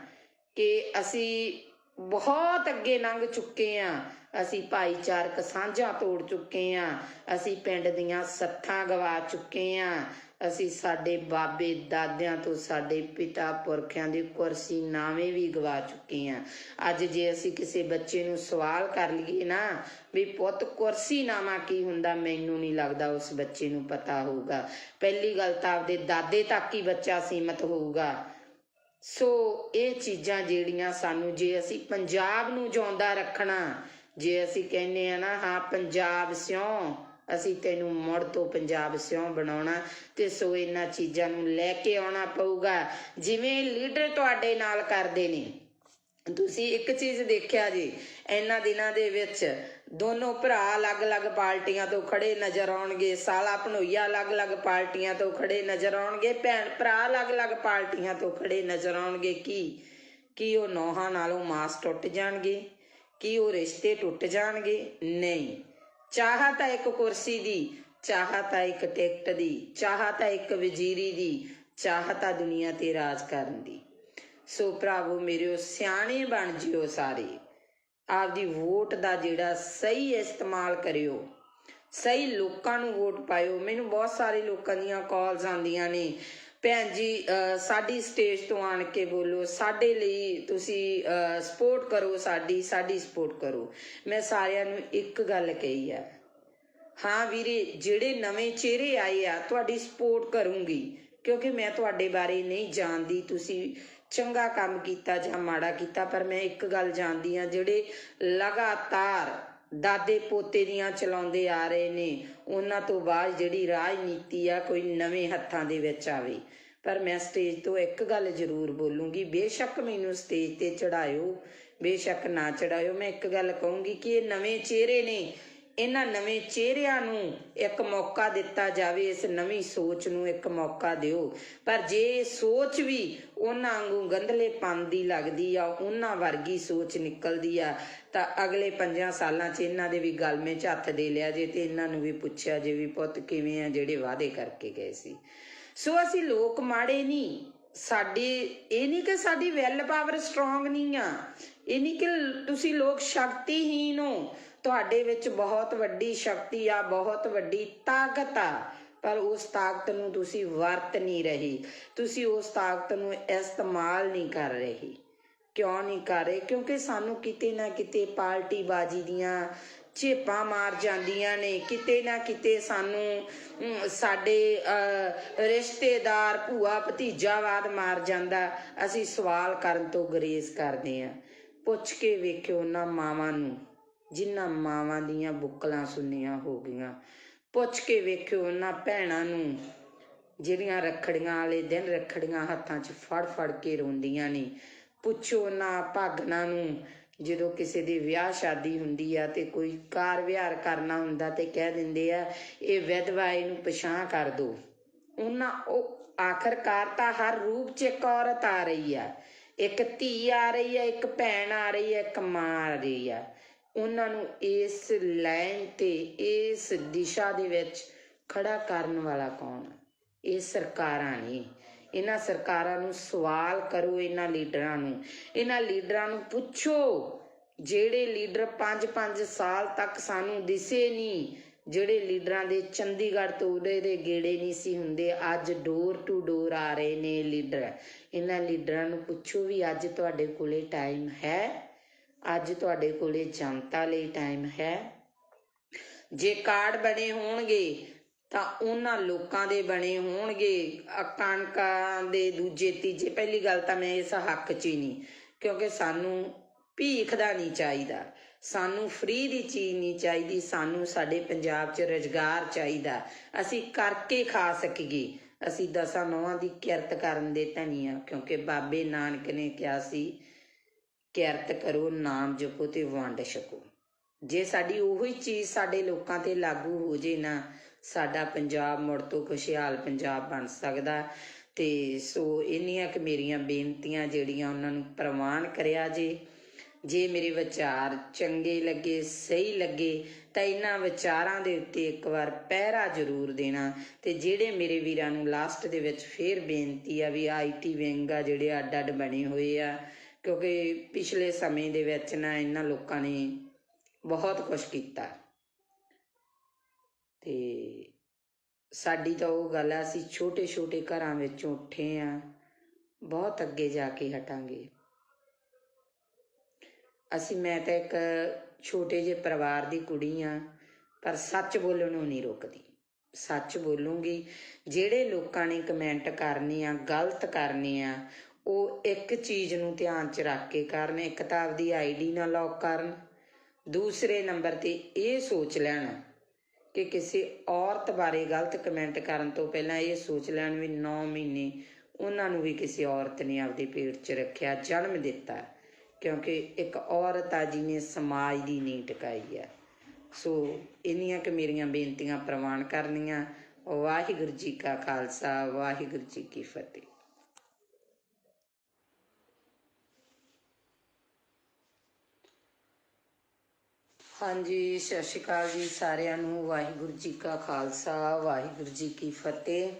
ਕਿ ਅਸੀਂ ਬਹੁਤ ਅੱਗੇ ਲੰਘ ਚੁੱਕੇ ਹਾਂ। ਅਸੀਂ ਭਾਈਚਾਰਕ ਸਾਂਝਾਂ ਤੋੜ ਚੁੱਕੇ ਹਾਂ, ਅਸੀਂ ਪਿੰਡ ਦੀਆਂ ਸੱਥਾਂ ਗਵਾ ਚੁੱਕੇ ਹਾਂ, ਅਸੀਂ ਸਾਡੇ ਬਾਬੇ ਦਾਦਿਆਂ ਤੋਂ, ਸਾਡੇ ਪਿਤਾ ਪੁਰਖਿਆਂ ਦੀ ਕੁਰਸੀ ਨਾਵੇਂ ਵੀ ਗਵਾ ਚੁੱਕੇ ਹਾਂ। ਅੱਜ ਜੇ ਅਸੀਂ ਕਿਸੇ ਬੱਚੇ ਨੂੰ ਸਵਾਲ ਕਰ ਲਈਏ ਨਾ ਵੀ ਪੁੱਤ ਕੁਰਸੀ ਨਾਮਾ ਕੀ ਹੁੰਦਾ, ਮੈਨੂੰ ਨਹੀਂ ਲੱਗਦਾ ਉਸ ਬੱਚੇ ਨੂੰ ਪਤਾ ਹੋਊਗਾ। ਪਹਿਲੀ ਗੱਲ ਤਾਂ ਆਪਦੇ ਦਾਦੇ ਤੱਕ ਹੀ ਬੱਚਾ ਸੀਮਤ ਹੋਊਗਾ। ਸੋ ਇਹ ਚੀਜ਼ਾਂ ਜਿਹੜੀਆਂ ਸਾਨੂੰ, ਜੇ ਅਸੀਂ ਪੰਜਾਬ ਨੂੰ ਜਿਉਂਦਾ ਰੱਖਣਾ, ਜੇ ਅਸੀਂ ਕਹਿੰਦੇ ਆ ਨਾ ਹਾਂ ਪੰਜਾਬ ਸਿਉਂ, ਅਸੀਂ ਤੈਨੂੰ ਮੁੜ ਤੋਂ ਪੰਜਾਬ ਸਿਉਂ ਬਣਾਉਣਾ, ਤੇ ਸੋ ਇਹਨਾਂ ਚੀਜ਼ਾਂ ਨੂੰ ਲੈ ਕੇ ਆਉਣਾ ਪਊਗਾ ਜਿਵੇਂ ਲੀਡਰ ਤੁਹਾਡੇ ਨਾਲ ਕਰਦੇ ਨੇ। ਤੁਸੀਂ ਇੱਕ ਚੀਜ਼ ਦੇਖਿਆ ਜੀ, ਇਹਨਾਂ ਦਿਨਾਂ ਦੇ ਵਿੱਚ ਦੋਨੋਂ ਭਰਾ ਅਲੱਗ-ਅਲੱਗ ਪਾਰਟੀਆਂ ਤੋਂ ਖੜੇ ਨਜ਼ਰ ਆਉਣਗੇ, ਸਾਲਾ ਭਣੋਈਆ ਅਲੱਗ-ਅਲੱਗ ਪਾਰਟੀਆਂ ਤੋਂ ਖੜੇ ਨਜ਼ਰ ਆਉਣਗੇ, ਭੈਣ ਭਰਾ ਅਲੱਗ-ਅਲੱਗ ਪਾਰਟੀਆਂ ਤੋਂ ਖੜੇ ਨਜ਼ਰ ਆਉਣਗੇ। ਕੀ ਉਹ ਨੌਹਾਂ ਨਾਲੋਂ ਮਾਸ ਟੁੱਟ ਜਾਣਗੇ? ਕੀ ਉਹ ਰਿਸ਼ਤੇ ਟੁੱਟ ਜਾਣਗੇ? ਨਹੀਂ। ਚਾਹ ਤਾਂ ਇੱਕ ਕੁਰਸੀ ਦੀ, ਚਾਹ ਤਾਂ ਇੱਕ ਟਿਕਟ ਦੀ, ਚਾਹ ਤਾਂ ਇੱਕ ਵਜ਼ੀਰੀ ਦੀ, ਚਾਹ ਤਾਂ ਦੁਨੀਆ ਤੇ ਰਾਜ ਕਰਨ ਦੀ। ਸੋ ਭਰਾਵੋ ਮੇਰਿਓ, ਸਿਆਣੇ ਬਣ ਜਿਓ ਸਾਰੇ। ਆਪਦੀ ਵੋਟ ਦਾ ਜਿਹੜਾ ਸਹੀ ਇਸਤੇਮਾਲ ਕਰਿਓ, ਸਹੀ ਲੋਕਾਂ ਨੂੰ ਵੋਟ ਪਾਇਓ। ਮੈਨੂੰ ਬਹੁਤ ਸਾਰੇ ਲੋਕਾਂ ਦੀਆਂ ਕਾਲਸ ਆਉਂਦੀਆਂ ਨੇ, ਭੈਣ ਜੀ ਸਾਡੀ ਸਟੇਜ ਤੋਂ ਆਣ ਕੇ ਬੋਲੋ, ਸਾਡੇ ਲਈ ਤੁਸੀਂ ਸਪੋਰਟ ਕਰੋ, ਸਾਡੀ ਸਪੋਰਟ ਕਰੋ। ਮੈਂ ਸਾਰਿਆਂ ਨੂੰ ਇੱਕ ਗੱਲ ਕਹੀ ਆ, ਹਾਂ ਵੀਰੇ, ਜਿਹੜੇ ਨਵੇਂ ਚਿਹਰੇ ਆਏ ਆ ਤੁਹਾਡੀ ਸਪੋਰਟ ਕਰੂੰਗੀ, ਕਿਉਂਕਿ ਮੈਂ ਤੁਹਾਡੇ ਬਾਰੇ ਨਹੀਂ ਜਾਣਦੀ ਤੁਸੀਂ ਚੰਗਾ ਕੰਮ ਕੀਤਾ ਜਾਂ ਮਾੜਾ ਕੀਤਾ, ਪਰ ਮੈਂ ਇੱਕ ਗੱਲ ਜਾਣਦੀ ਹਾਂ, ਜਿਹੜੇ ਲਗਾਤਾਰ ਦਾਦੇ ਪੋਤੇ ਦੀਆਂ ਚਲਾਉਂਦੇ ਆ ਰਹੇ ਨੇ, ਉਹਨਾਂ ਤੋਂ ਬਾਅਦ ਜਿਹੜੀ ਰਾਜਨੀਤੀ ਆ ਕੋਈ ਨਵੇਂ ਹੱਥਾਂ ਦੇ ਵਿੱਚ ਆਵੇ। ਪਰ ਮੈਂ ਸਟੇਜ ਤੋਂ ਇੱਕ ਗੱਲ ਜ਼ਰੂਰ ਬੋਲੂੰਗੀ, ਬੇਸ਼ੱਕ ਮੈਨੂੰ ਸਟੇਜ ਤੇ ਚੜਾਇਓ, ਬੇਸ਼ੱਕ ਨਾ ਚੜਾਇਓ, ਮੈਂ ਇੱਕ ਗੱਲ ਕਹੂੰਗੀ ਕਿ ਇਹ ਨਵੇਂ ਚਿਹਰੇ ਨੇ, ਇਹਨਾਂ ਨਵੇਂ ਚਿਹਰਿਆਂ ਨੂੰ ਇੱਕ ਮੌਕਾ ਦਿੱਤਾ ਜਾਵੇ, ਇਸ ਨਵੀਂ ਸੋਚ ਨੂੰ ਇੱਕ ਮੌਕਾ ਦਿਓ। ਪਰ ਜੇ ਸੋਚ ਵੀ ਉਹਨਾਂ ਵਾਂਗੂ ਗੰਧਲੇਪਨ ਦੀ ਲੱਗਦੀ ਆ, ਉਹਨਾਂ ਵਰਗੀ ਸੋਚ ਨਿਕਲਦੀ ਆ, ਤਾਂ ਅਗਲੇ 5 ਸਾਲਾਂ 'ਚ ਇਹਨਾਂ ਦੇ ਵੀ ਗਲਮੇ 'ਚ ਹੱਥ ਦੇ ਲਿਆ ਜੇ, ਤੇ ਇਹਨਾਂ ਨੂੰ ਵੀ ਪੁੱਛਿਆ ਜੇ ਵੀ ਪੁੱਤ ਕਿਵੇਂ ਆ ਜਿਹੜੇ ਵਾਅਦੇ ਕਰਕੇ ਗਏ ਸੀ। ਸੋ ਅਸੀਂ ਲੋਕ ਮਾੜੇ ਨਹੀਂ, ਸਾਡੇ ਇਹ ਨਹੀਂ ਕਿ ਸਾਡੀ ਵੈਲ ਪਾਵਰ ਸਟਰੋਂਗ ਨਹੀਂ ਆ, ਇਹ ਨਹੀਂ ਕਿ ਤੁਸੀਂ ਲੋਕ ਸ਼ਕਤੀਹੀਨ ਹੋ, ਤੁਹਾਡੇ ਵਿੱਚ ਬਹੁਤ ਵੱਡੀ ਸ਼ਕਤੀ ਆ, ਬਹੁਤ ਵੱਡੀ ਤਾਕਤ ਆ, ਪਰ ਉਸ ਤਾਕਤ ਨੂੰ ਤੁਸੀਂ ਵਰਤ ਨਹੀਂ ਰਹੇ, ਤੁਸੀਂ ਉਸ ਤਾਕਤ ਨੂੰ ਇਸਤੇਮਾਲ ਨਹੀਂ ਕਰ ਰਹੇ। ਕਿਉਂ ਨਹੀਂ ਕਰ ਰਹੇ? ਕਿਉਂਕਿ ਸਾਨੂੰ ਕਿਤੇ ਨਾ ਕਿਤੇ ਪਾਰਟੀਬਾਜ਼ੀ ਦੀਆਂ ਝੇਪਾਂ ਮਾਰ ਜਾਂਦੀਆਂ ਨੇ, ਕਿਤੇ ਨਾ ਕਿਤੇ ਸਾਨੂੰ ਸਾਡੇ ਰਿਸ਼ਤੇਦਾਰ ਭੂਆ ਭਤੀਜਾਵਾਦ ਮਾਰ ਜਾਂਦਾ। ਅਸੀਂ ਸਵਾਲ ਕਰਨ ਤੋਂ ਗੁਰੇਜ਼ ਕਰਦੇ ਹਾਂ। ਪੁੱਛ ਕੇ ਵੇਖਿਓ ਉਹਨਾਂ ਮਾਵਾਂ ਨੂੰ ਜਿਨ੍ਹਾਂ ਮਾਵਾਂ ਦੀਆਂ ਬੁੱਕਲਾਂ ਸੁੰਨੀਆਂ ਹੋ ਗਈਆਂ, ਪੁੱਛ ਕੇ ਵੇਖਿਓ ਉਹਨਾਂ ਭੈਣਾਂ ਨੂੰ ਜਿਹੜੀਆਂ ਰੱਖੜੀਆਂ ਵਾਲੇ ਦਿਨ ਰੱਖੜੀਆਂ ਹੱਥਾਂ 'ਚ ਫੜ ਫੜ ਕੇ ਰੋਂਦੀਆਂ ਨੇ, ਪੁੱਛੋ ਉਹਨਾਂ ਭਾਗਨਾਂ ਨੂੰ ਜਦੋਂ ਕਿਸੇ ਦੀ ਵਿਆਹ ਸ਼ਾਦੀ ਹੁੰਦੀ ਆ ਤੇ ਕੋਈ ਕਾਰ ਵਿਹਾਰ ਕਰਨਾ ਹੁੰਦਾ ਤੇ ਕਹਿ ਦਿੰਦੇ ਆ ਇਹ ਵਿਧਵਾ, ਇਹਨੂੰ ਪਛਾਣ ਕਰ ਦੋ। ਉਹਨਾਂ ਉਹ ਆਖਰਕਾਰ ਤਾਂ ਹਰ ਰੂਪ 'ਚ ਇੱਕ ਔਰਤ ਆ ਰਹੀ ਆ, ਇੱਕ ਧੀ ਆ ਰਹੀ ਆ, ਇੱਕ ਭੈਣ ਆ ਰਹੀ ਆ, ਇੱਕ ਮਾਂ ਆ ਰਹੀ ਆ। ਉਹਨਾਂ ਨੂੰ ਇਸ ਲਾਈਨ ਤੇ ਇਸ ਦਿਸ਼ਾ ਦੇ ਵਿੱਚ ਖੜਾ ਕਰਨ ਵਾਲਾ ਕੌਣ? ਇਹ ਸਰਕਾਰਾਂ ਨੇ। ਇਹਨਾਂ ਸਰਕਾਰਾਂ ਨੂੰ ਸਵਾਲ ਕਰੋ, ਇਹਨਾਂ ਲੀਡਰਾਂ ਨੂੰ ਪੁੱਛੋ, ਜਿਹੜੇ ਲੀਡਰ 5-5 ਸਾਲ ਤੱਕ ਸਾਨੂੰ ਦਿਸੇ ਨਹੀਂ, ਜਿਹੜੇ ਲੀਡਰਾਂ ਦੇ ਚੰਡੀਗੜ੍ਹ ਤੋਂ ਉਰੇ ਦੇ ਗੇੜੇ ਨਹੀਂ ਸੀ ਹੁੰਦੇ, ਅੱਜ ਡੋਰ ਟੂ ਡੋਰ ਆ ਰਹੇ ਨੇ ਲੀਡਰ। ਇਹਨਾਂ ਲੀਡਰਾਂ ਨੂੰ ਪੁੱਛੋ ਵੀ ਅੱਜ ਤੁਹਾਡੇ ਕੋਲੇ ਟਾਈਮ ਹੈ? ਅੱਜ ਤੁਹਾਡੇ ਕੋਲੇ ਜਨਤਾ ਲਈ ਟਾਈਮ ਹੈ? ਜੇ ਕਾਰਡ ਬਣੇ ਹੋਣਗੇ ਤਾਂ ਉਹਨਾਂ ਲੋਕਾਂ ਦੇ ਬਣੇ ਹੋਣਗੇ, ਕਣਕਾਂ ਦੇ ਦੂਜੇ ਤੀਜੇ। ਪਹਿਲੀ ਗੱਲ ਤਾਂ ਮੈਂ ਇਸ ਹੱਕ 'ਚ ਹੀ ਨਹੀਂ, ਕਿਉਂਕਿ ਸਾਨੂੰ ਭੀਖ ਦਾ ਨਹੀਂ ਚਾਹੀਦਾ, ਸਾਨੂੰ ਫ੍ਰੀ ਦੀ ਚੀਜ਼ ਨਹੀਂ ਚਾਹੀਦੀ, ਸਾਨੂੰ ਸਾਡੇ ਪੰਜਾਬ 'ਚ ਰੁਜ਼ਗਾਰ ਚਾਹੀਦਾ, ਅਸੀਂ ਕਰਕੇ ਖਾ ਸਕੀਏ। ਅਸੀਂ 10 ਨੌਹਾਂ ਦੀ ਕਿਰਤ ਕਰਨ ਦੇ ਧਨੀ ਆ, ਕਿਉਂਕਿ ਬਾਬੇ ਨਾਨਕ ਨੇ ਕਿਹਾ ਸੀ ਕਿਰਤ ਕਰੋ, ਨਾਮ ਜਪੋ ਤੇ ਵੰਡ ਛਕੋ। ਜੇ ਸਾਡੀ ਉਹੀ ਚੀਜ਼ ਸਾਡੇ ਲੋਕਾਂ ਤੇ ਲਾਗੂ ਹੋ ਜੇ ਨਾ, ਸਾਡਾ ਪੰਜਾਬ ਮੁੜ ਤੋਂ ਖੁਸ਼ਹਾਲ ਪੰਜਾਬ ਬਣ ਸਕਦਾ। ਤੇ ਸੋ ਇੰਨੀਆਂ ਕੁ ਮੇਰੀਆਂ ਬੇਨਤੀਆਂ ਜਿਹੜੀਆਂ ਉਹਨਾਂ ਨੂੰ ਪ੍ਰਵਾਨ ਕਰਿਆ ਜੇ ਮੇਰੇ ਵਿਚਾਰ ਚੰਗੇ ਲੱਗੇ, ਸਹੀ ਲੱਗੇ, ਤਾਂ ਇਹਨਾਂ ਵਿਚਾਰਾਂ ਦੇ ਉੱਤੇ ਇੱਕ ਵਾਰ ਪਹਿਰਾ ਜ਼ਰੂਰ ਦੇਣਾ। ਤੇ ਜਿਹੜੇ ਮੇਰੇ ਵੀਰਾਂ ਨੂੰ ਲਾਸਟ ਦੇ ਵਿੱਚ ਫੇਰ ਬੇਨਤੀ ਆ ਵੀ IT ਵਿੰਗ ਆ ਜਿਹੜੇ ਅੱਡ ਅੱਡ ਬਣੇ ਹੋਏ ਆ, ਕਿਉਂਕਿ ਪਿਛਲੇ ਸਮੇਂ ਦੇ ਵਿੱਚ ਨਾ ਇਹਨਾਂ ਲੋਕਾਂ ਨੇ ਬਹੁਤ ਕੁਛ ਕੀਤਾ ਤੇ ਸਾਡੀ ਤਾਂ ਉਹ ਗੱਲ ਆ, ਅਸੀਂ ਛੋਟੇ ਛੋਟੇ ਘਰਾਂ ਵਿੱਚੋਂ ਉੱਠੇ ਆ, ਬਹੁਤ ਅੱਗੇ ਜਾ ਕੇ ਹਟਾਂਗੇ ਅਸੀਂ। ਮੈਂ ਤਾਂ ਇੱਕ ਛੋਟੇ ਜਿਹੇ ਪਰਿਵਾਰ ਦੀ ਕੁੜੀ ਆ, ਪਰ ਸੱਚ ਬੋਲਣ ਨੂੰ ਨਹੀਂ ਰੁਕਦੀ, ਸੱਚ ਬੋਲੂੰਗੀ। ਜਿਹੜੇ ਲੋਕਾਂ ਨੇ ਕਮੈਂਟ ਕਰਨੇ ਆ, ਗਲਤ ਕਰਨੇ ਆ, ਉਹ ਇੱਕ ਚੀਜ਼ ਨੂੰ ਧਿਆਨ 'ਚ ਰੱਖ ਕੇ ਕਰਨ। ਇੱਕ ਤਾਂ ਆਪਦੀ ID ਨਾ ਲੌਕ ਕਰਨ, ਦੂਸਰੇ ਨੰਬਰ ਤੇ ਇਹ ਸੋਚ ਲੈਣ ਕਿ ਕਿਸੇ ਔਰਤ ਬਾਰੇ ਗਲਤ ਕਮੈਂਟ ਕਰਨ ਤੋਂ ਪਹਿਲਾਂ ਇਹ ਸੋਚ ਲੈਣ ਵੀ 9 ਮਹੀਨੇ ਉਹਨਾਂ ਨੂੰ ਵੀ ਕਿਸੇ ਔਰਤ ਨੇ ਆਪਦੇ ਪੇਟ 'ਚ ਰੱਖਿਆ, ਜਨਮ ਦਿੱਤਾ, ਕਿਉਂਕਿ ਇੱਕ ਔਰਤ ਆ ਜਿਹਨੇ ਸਮਾਜ ਦੀ ਨੀਂਹ ਟਿਕਾਈ ਆ। ਸੋ ਇੰਨੀਆਂ ਕੁ ਮੇਰੀਆਂ ਬੇਨਤੀਆਂ ਪ੍ਰਵਾਨ ਕਰਨੀਆਂ। ਵਾਹਿਗੁਰੂ ਜੀ ਕਾ ਖਾਲਸਾ, ਵਾਹਿਗੁਰੂ ਜੀ ਕੀ ਫਤਿਹ। ਹਾਂਜੀ, ਸਤਿ ਸ਼੍ਰੀ ਅਕਾਲ ਜੀ ਸਾਰਿਆਂ ਨੂੰ। ਵਾਹਿਗੁਰੂ ਜੀ ਕਾ ਖਾਲਸਾ, ਵਾਹਿਗੁਰੂ ਜੀ ਕੀ ਫਤਿਹ।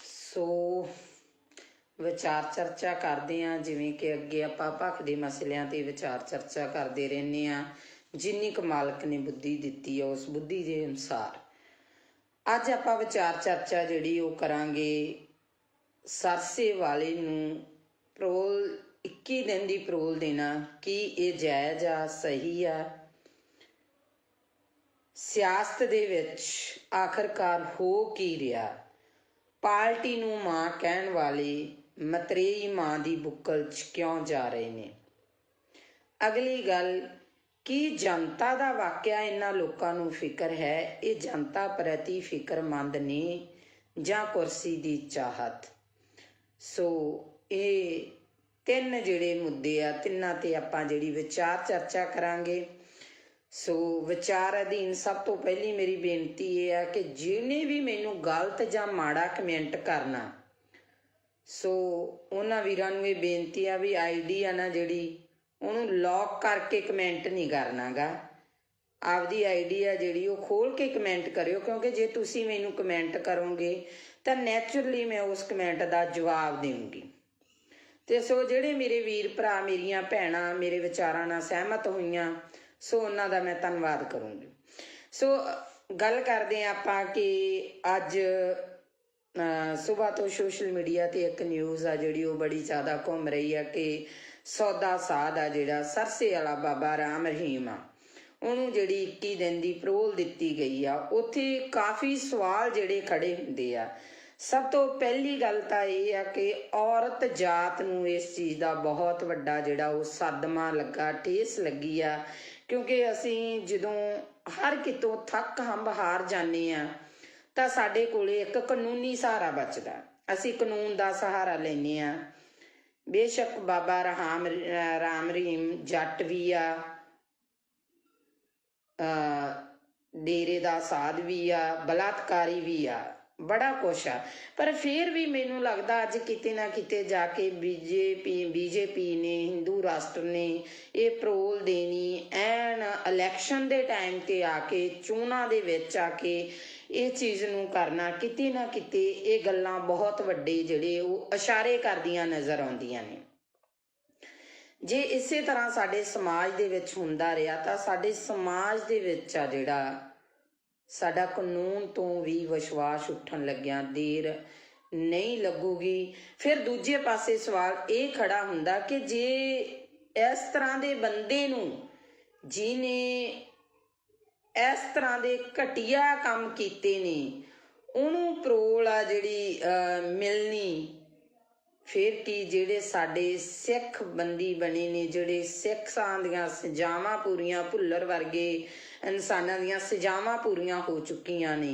ਸੋ ਵਿਚਾਰ ਚਰਚਾ ਕਰਦੇ ਹਾਂ, ਜਿਵੇਂ ਕਿ ਅੱਗੇ ਆਪਾਂ ਭਖ ਦੇ ਮਸਲਿਆਂ ਤੇ ਵਿਚਾਰ ਚਰਚਾ ਕਰਦੇ ਰਹਿੰਦੇ ਹਾਂ। ਜਿੰਨੀ ਕੁ ਮਾਲਕ ਨੇ ਬੁੱਧੀ ਦਿੱਤੀ ਹੈ ਉਸ ਬੁੱਧੀ ਦੇ ਅਨੁਸਾਰ ਅੱਜ ਆਪਾਂ ਵਿਚਾਰ ਚਰਚਾ ਜਿਹੜੀ ਉਹ ਕਰਾਂਗੇ ਸਰਸੇ ਵਾਲੇ ਨੂੰ ਪਰੋਲ 21 ਦਿਨ ਦੀ ਪਰੋਲ ਦੇਣਾ, ਕੀ ਇਹ ਜਾਇਜ਼ ਆ, ਸਹੀ ਆ? ਸਿਆਸਤ ਦੇ ਵਿੱਚ ਆਖਰਕਾਰ ਹੋ ਕੀ ਰਿਹਾ? ਪਾਰਟੀ ਨੂੰ ਮਾਂ ਕਹਿਣ ਵਾਲੇ ਮਤਰੇਈ ਮਾਂ ਦੀ ਬੁੱਕਲ 'ਚ ਕਿਉਂ ਜਾ ਰਹੇ ਨੇ? ਅਗਲੀ ਗੱਲ, ਕੀ ਜਨਤਾ ਦਾ ਵਾਕਿਆ ਇਹਨਾਂ ਲੋਕਾਂ ਨੂੰ ਫਿਕਰ ਹੈ? ਇਹ ਜਨਤਾ ਪ੍ਰਤੀ ਫਿਕਰਮੰਦ ਨੇ ਜਾਂ ਕੁਰਸੀ ਦੀ ਚਾਹਤ? ਸੋ ਇਹ ਤਿੰਨ ਜਿਹੜੇ ਮੁੱਦੇ ਆ, ਤਿੰਨਾਂ ਤੇ ਆਪਾਂ ਜਿਹੜੀ ਵਿਚਾਰ ਚਰਚਾ ਕਰਾਂਗੇ। ਸੋ ਵਿਚਾਰ ਅਧੀਨ ਸਭ ਤੋਂ ਪਹਿਲੀ ਮੇਰੀ ਬੇਨਤੀ ਇਹ ਆ ਕਿ ਜਿਹਨੇ ਵੀ ਮੈਨੂੰ ਗਲਤ ਜਾਂ ਮਾੜਾ ਕਮੈਂਟ ਕਰਨਾ, ਸੋ ਉਹਨਾਂ ਵੀਰਾਂ ਨੂੰ ਇਹ ਬੇਨਤੀ ਆ ਵੀ ਆਈਡੀ ਆ ਨਾ ਜਿਹੜੀ, ਉਹਨੂੰ ਲੌਕ ਕਰਕੇ ਕਮੈਂਟ ਨਹੀਂ ਕਰਨਾ ਗਾ। ਆਪਦੀ ਆਈਡੀ ਆ ਜਿਹੜੀ ਉਹ ਖੋਲ ਕੇ ਕਮੈਂਟ ਕਰਿਓ, ਕਿਉਂਕਿ ਜੇ ਤੁਸੀਂ ਮੈਨੂੰ ਕਮੈਂਟ ਕਰੋਗੇ ਤਾਂ ਨੈਚੁਰਲੀ ਮੈਂ ਉਸ ਕਮੈਂਟ ਦਾ ਜਵਾਬ ਦੇਵਾਂਗੀ। ਤੇ ਸੋ ਜਿਹੜੇ ਮੇਰੇ ਵੀਰ ਭਰਾ, ਮੇਰੀਆਂ ਭੈਣਾਂ ਮੇਰੇ ਵਿਚਾਰਾਂ ਨਾਲ ਸਹਿਮਤ ਹੋਈਆਂ, ਸੋ ਉਹਨਾਂ ਦਾ ਮੈਂ ਧੰਨਵਾਦ ਕਰੂੰਗੀ। ਸੋ ਗੱਲ ਕਰਦੇ ਹਾਂ ਆਪਾਂ ਕਿ ਅੱਜ ਸੁਬਾਹ ਤੋਂ ਸੋਸ਼ਲ ਮੀਡੀਆ ਤੇ ਇੱਕ ਨਿਊਜ਼ ਆ ਜਿਹੜੀ ਉਹ ਬੜੀ ਜ਼ਿਆਦਾ ਘੁੰਮ ਰਹੀ ਆ ਕਿ ਸੌਦਾ ਸਾਧ ਆ ਜਿਹੜਾ ਸਰਸੇ ਵਾਲਾ ਬਾਬਾ ਰਾਮ ਰਹੀਮ ਆ, ਉਹਨੂੰ ਜਿਹੜੀ 21 ਦਿਨ ਦੀ ਪਰੋਲ ਦਿੱਤੀ ਗਈ ਆ। ਉੱਥੇ ਕਾਫੀ ਸਵਾਲ ਜਿਹੜੇ ਖੜੇ ਹੁੰਦੇ ਆ। ਸਭ ਤੋਂ ਪਹਿਲੀ ਗੱਲ ਤਾਂ ਇਹ ਆ ਕਿ ਔਰਤ ਜਾਤ ਨੂੰ ਇਸ ਚੀਜ਼ ਦਾ ਬਹੁਤ ਵੱਡਾ ਜਿਹੜਾ ਉਹ ਸਦਮਾ ਲੱਗਾ, ਠੇਸ ਲੱਗੀ ਆ, ਕਿਉਂਕਿ ਅਸੀਂ ਜਦੋਂ ਹਰ ਕਿਤੋਂ ਥੱਕ ਹੰਬ ਹਾਰ ਜਾਂਦੇ ਆ ਤਾਂ ਸਾਡੇ ਕੋਲੇ ਇੱਕ ਕਾਨੂੰਨੀ ਸਹਾਰਾ ਬਚਦਾ। ਅਸੀਂ ਕਾਨੂੰਨ ਦਾ ਸਹਾਰਾ ਲੈਂਦੇ ਆ। ਬੇਸ਼ੱਕ ਬਾਬਾ ਰਾਮ ਰਹੀਮ ਜੱਟ ਵੀ ਆ, ਡੇਰੇ ਦਾ ਸਾਧ ਵੀ ਆ, ਬਲਾਤਕਾਰੀ ਵੀ ਆ, ਬੜਾ ਕੁਛ ਆ। ਪਰ ਫਿਰ ਵੀ ਮੈਨੂੰ ਲੱਗਦਾ ਅੱਜ ਕਿਤੇ ਨਾ ਕਿਤੇ ਜਾ ਕੇ ਬੀਜੇਪੀ ਨੇ, ਹਿੰਦੂ ਰਾਸ਼ਟਰ ਨੇ ਇਹ ਪਰੋਲ ਦੇਣੀ ਐਨ ਇਲੈਕਸ਼ਨ ਦੇ ਟਾਈਮ ਤੇ ਆ ਕੇ, ਚੋਣਾਂ ਦੇ ਵਿੱਚ ਆ ਕੇ ਇਹ ਚੀਜ਼ ਨੂੰ ਕਰਨਾ, ਕਿਤੇ ਨਾ ਕਿਤੇ ਇਹ ਗੱਲਾਂ ਬਹੁਤ ਵੱਡੇ ਜਿਹੜੇ ਉਹ ਇਸ਼ਾਰੇ ਕਰਦੀਆਂ ਨਜ਼ਰ ਆਉਂਦੀਆਂ ਨੇ। ਜੇ ਇਸੇ ਤਰ੍ਹਾਂ ਸਾਡੇ ਸਮਾਜ ਦੇ ਵਿੱਚ ਹੁੰਦਾ ਰਿਹਾ ਤਾਂ ਸਾਡੇ ਸਮਾਜ ਦੇ ਵਿੱਚ ਆ ਜਿਹੜਾ ਸਾਡਾ ਕਾਨੂੰਨ ਤੋਂ ਵੀ ਵਿਸ਼ਵਾਸ ਉੱਠਣ ਲੱਗਿਆ ਦੇਰ ਨਹੀਂ ਲੱਗੂਗੀ। ਫਿਰ ਦੂਜੇ ਪਾਸੇ ਸਵਾਲ ਇਹ ਖੜਾ ਹੁੰਦਾ ਕਿ ਜੇ ਇਸ ਤਰ੍ਹਾਂ ਦੇ ਬੰਦੇ ਨੂੰ, ਜਿਹਨੇ ਇਸ ਤਰ੍ਹਾਂ ਦੇ ਘਟੀਆ ਕੰਮ ਕੀਤੇ ਨੇ, ਉਹਨੂੰ ਪਰੋਲ ਆ ਜਿਹੜੀ ਮਿਲਣੀ, ਫਿਰ ਕੀ ਜਿਹੜੇ ਸਾਡੇ ਸਿੱਖ ਬੰਦੀ ਬਣੇ ਨੇ, ਜਿਹੜੇ ਸਿੱਖਾਂ ਦੀਆਂ ਸਜ਼ਾਵਾਂ ਪੂਰੀਆਂ, ਭੁੱਲਰ ਵਰਗੇ ਇਨਸਾਨਾਂ ਦੀਆਂ ਸਜ਼ਾਵਾਂ ਪੂਰੀਆਂ ਹੋ ਚੁੱਕੀਆਂ ਨੇ,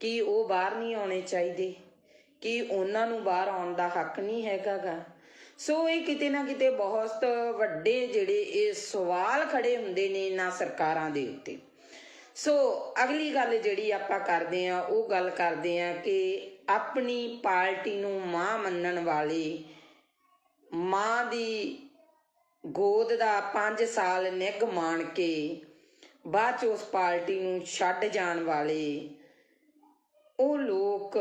ਕੀ ਉਹ ਬਾਹਰ ਨਹੀਂ ਆਉਣੇ ਚਾਹੀਦੇ? ਕੀ ਉਹਨਾਂ ਨੂੰ ਬਾਹਰ ਆਉਣ ਦਾ ਹੱਕ ਨਹੀਂ ਹੈਗਾ ਗਾ? ਸੋ ਇਹ ਕਿਤੇ ਨਾ ਕਿਤੇ ਬਹੁਤ ਵੱਡੇ ਜਿਹੜੇ ਇਹ ਸਵਾਲ ਖੜੇ ਹੁੰਦੇ ਨੇ ਇਹਨਾਂ ਸਰਕਾਰਾਂ ਦੇ ਉੱਤੇ। ਸੋ ਅਗਲੀ ਗੱਲ ਜਿਹੜੀ ਆਪਾਂ ਕਰਦੇ ਹਾਂ ਉਹ ਗੱਲ ਕਰਦੇ ਹਾਂ ਕਿ ਆਪਣੀ ਪਾਰਟੀ ਨੂੰ ਮਾਂ ਮੰਨਣ ਵਾਲੇ, ਮਾਂ ਦੀ ਗੋਦ ਦਾ 5 ਸਾਲ ਨਿੱਘ ਮਾਣ ਕੇ ਬਾਅਦ 'ਚ ਉਸ ਪਾਰਟੀ ਨੂੰ ਛੱਡ ਜਾਣ ਵਾਲੇ ਉਹ ਲੋਕ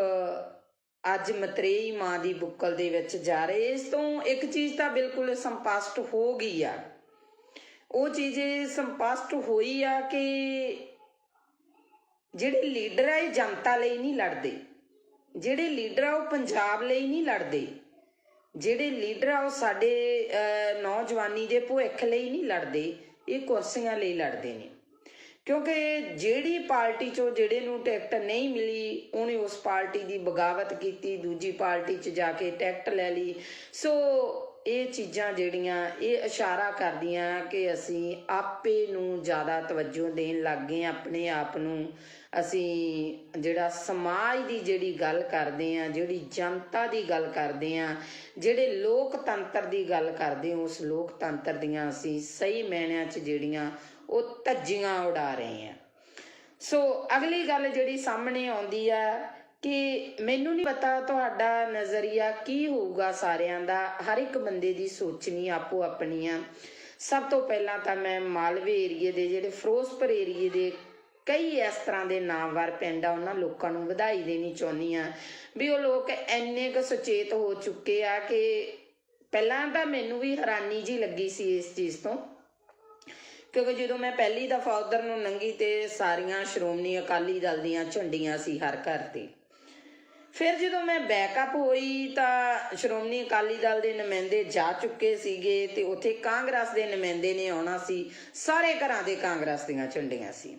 ਅੱਜ ਮਤਰੇਈ ਮਾਂ ਦੀ ਬੁੱਕਲ ਦੇ ਵਿੱਚ ਜਾ ਰਹੇ। ਇਸ ਤੋਂ ਇੱਕ ਚੀਜ਼ ਤਾਂ ਬਿਲਕੁਲ ਸਪਸ਼ਟ ਹੋ ਗਈ ਆ, ਉਹ ਚੀਜ਼ ਸਪਸ਼ਟ ਹੋਈ ਆ ਕਿ ਜਿਹੜੇ ਲੀਡਰ ਆ ਇਹ ਜਨਤਾ ਲਈ ਨਹੀਂ ਲੜਦੇ, ਜਿਹੜੇ ਲੀਡਰ ਆ ਉਹ ਪੰਜਾਬ ਲਈ ਨਹੀਂ ਲੜਦੇ, ਜਿਹੜੇ ਲੀਡਰ ਆ ਉਹ ਸਾਡੇ ਨੌਜਵਾਨੀ ਦੇ ਭਵਿੱਖ ਲਈ ਨਹੀਂ ਲੜਦੇ, ਇਹ ਕੁਰਸੀਆਂ ਲਈ ਲੜਦੇ ਨੇ। ਕਿਉਂਕਿ ਜਿਹੜੀ ਪਾਰਟੀ 'ਚੋਂ ਜਿਹੜੇ ਨੂੰ ਟਿਕਟ ਨਹੀਂ ਮਿਲੀ ਉਹਨੇ ਉਸ ਪਾਰਟੀ ਦੀ ਬਗਾਵਤ ਕੀਤੀ, ਦੂਜੀ ਪਾਰਟੀ 'ਚ ਜਾ ਕੇ ਟਿਕਟ ਲੈ ਲਈ। ਸੋ ਇਹ ਚੀਜ਼ਾਂ ਜਿਹੜੀਆਂ ਇਹ ਇਸ਼ਾਰਾ ਕਰਦੀਆਂ ਕਿ ਅਸੀਂ ਆਪੇ ਨੂੰ ਜ਼ਿਆਦਾ ਤਵੱਜੋ ਦੇਣ ਲੱਗ ਗਏ, ਆਪਣੇ ਆਪ ਨੂੰ। ਅਸੀਂ ਜਿਹੜਾ ਸਮਾਜ ਦੀ ਜਿਹੜੀ ਗੱਲ ਕਰਦੇ ਹਾਂ, ਜਿਹੜੀ ਜਨਤਾ ਦੀ ਗੱਲ ਕਰਦੇ ਹਾਂ, ਜਿਹੜੇ ਲੋਕਤੰਤਰ ਦੀ ਗੱਲ ਕਰਦੇ ਹਾਂ, ਉਸ ਲੋਕਤੰਤਰ ਦੀਆਂ ਅਸੀਂ ਸਹੀ ਮਾਇਨਿਆਂ 'ਚ ਜਿਹੜੀਆਂ ਉਹ ਧੱਜੀਆਂ ਉਡਾ ਰਹੇ ਹਾਂ। ਸੋ ਅਗਲੀ ਗੱਲ ਜਿਹੜੀ ਸਾਹਮਣੇ ਆਉਂਦੀ ਆ ਕਿ ਮੈਨੂੰ ਨਹੀਂ ਪਤਾ ਤੁਹਾਡਾ ਨਜ਼ਰੀਆ ਕੀ ਹੋਊਗਾ ਸਾਰਿਆਂ ਦਾ, ਹਰ ਇੱਕ ਬੰਦੇ ਦੀ ਸੋਚਣੀ ਆਪੋ ਆਪਣੀ ਆ। ਸਭ ਤੋਂ ਪਹਿਲਾਂ ਤਾਂ ਮੈਂ ਮਾਲਵੇ ਏਰੀਏ ਦੇ ਜਿਹੜੇ ਫਿਰੋਜ਼ਪੁਰ ਏਰੀਏ ਦੇ ਕਈ ਇਸ ਤਰ੍ਹਾਂ ਦੇ ਨਾਮਵਰ ਪਿੰਡ ਆ ਉਹਨਾਂ ਲੋਕਾਂ ਨੂੰ ਵਧਾਈ ਦੇਣੀ ਚਾਹੁੰਦੀ ਹਾਂ ਵੀ ਉਹ ਲੋਕ ਇੰਨੇ ਕੁ ਸੁਚੇਤ ਹੋ ਚੁੱਕੇ ਆ ਕਿ ਪਹਿਲਾਂ ਤਾਂ ਮੈਨੂੰ ਵੀ ਹੈਰਾਨੀ ਜੀ ਲੱਗੀ ਸੀ ਇਸ ਚੀਜ਼ ਤੋਂ, ਕਿਉਂਕਿ ਜਦੋਂ ਮੈਂ ਪਹਿਲੀ ਦਫਾ ਉਧਰ ਨੂੰ ਲੰਘੀ ਤੇ ਸਾਰੀਆਂ ਸ਼੍ਰੋਮਣੀ ਅਕਾਲੀ ਦਲ ਦੀਆਂ ਝੰਡੀਆਂ ਸੀ ਹਰ ਘਰ ਤੇ। ਫਿਰ ਜਦੋਂ ਮੈਂ ਬੈਕਅਪ ਹੋਈ ਤਾਂ ਸ਼੍ਰੋਮਣੀ ਅਕਾਲੀ ਦਲ ਦੇ ਨੁਮਾਇੰਦੇ ਜਾ ਚੁੱਕੇ ਸੀਗੇ ਤੇ ਉੱਥੇ ਕਾਂਗਰਸ ਦੇ ਨੁਮਾਇੰਦੇ ਨੇ ਆਉਣਾ ਸੀ, ਸਾਰੇ ਘਰਾਂ ਦੇ ਕਾਂਗਰਸ ਦੀਆਂ ਝੰਡੀਆਂ ਸੀ।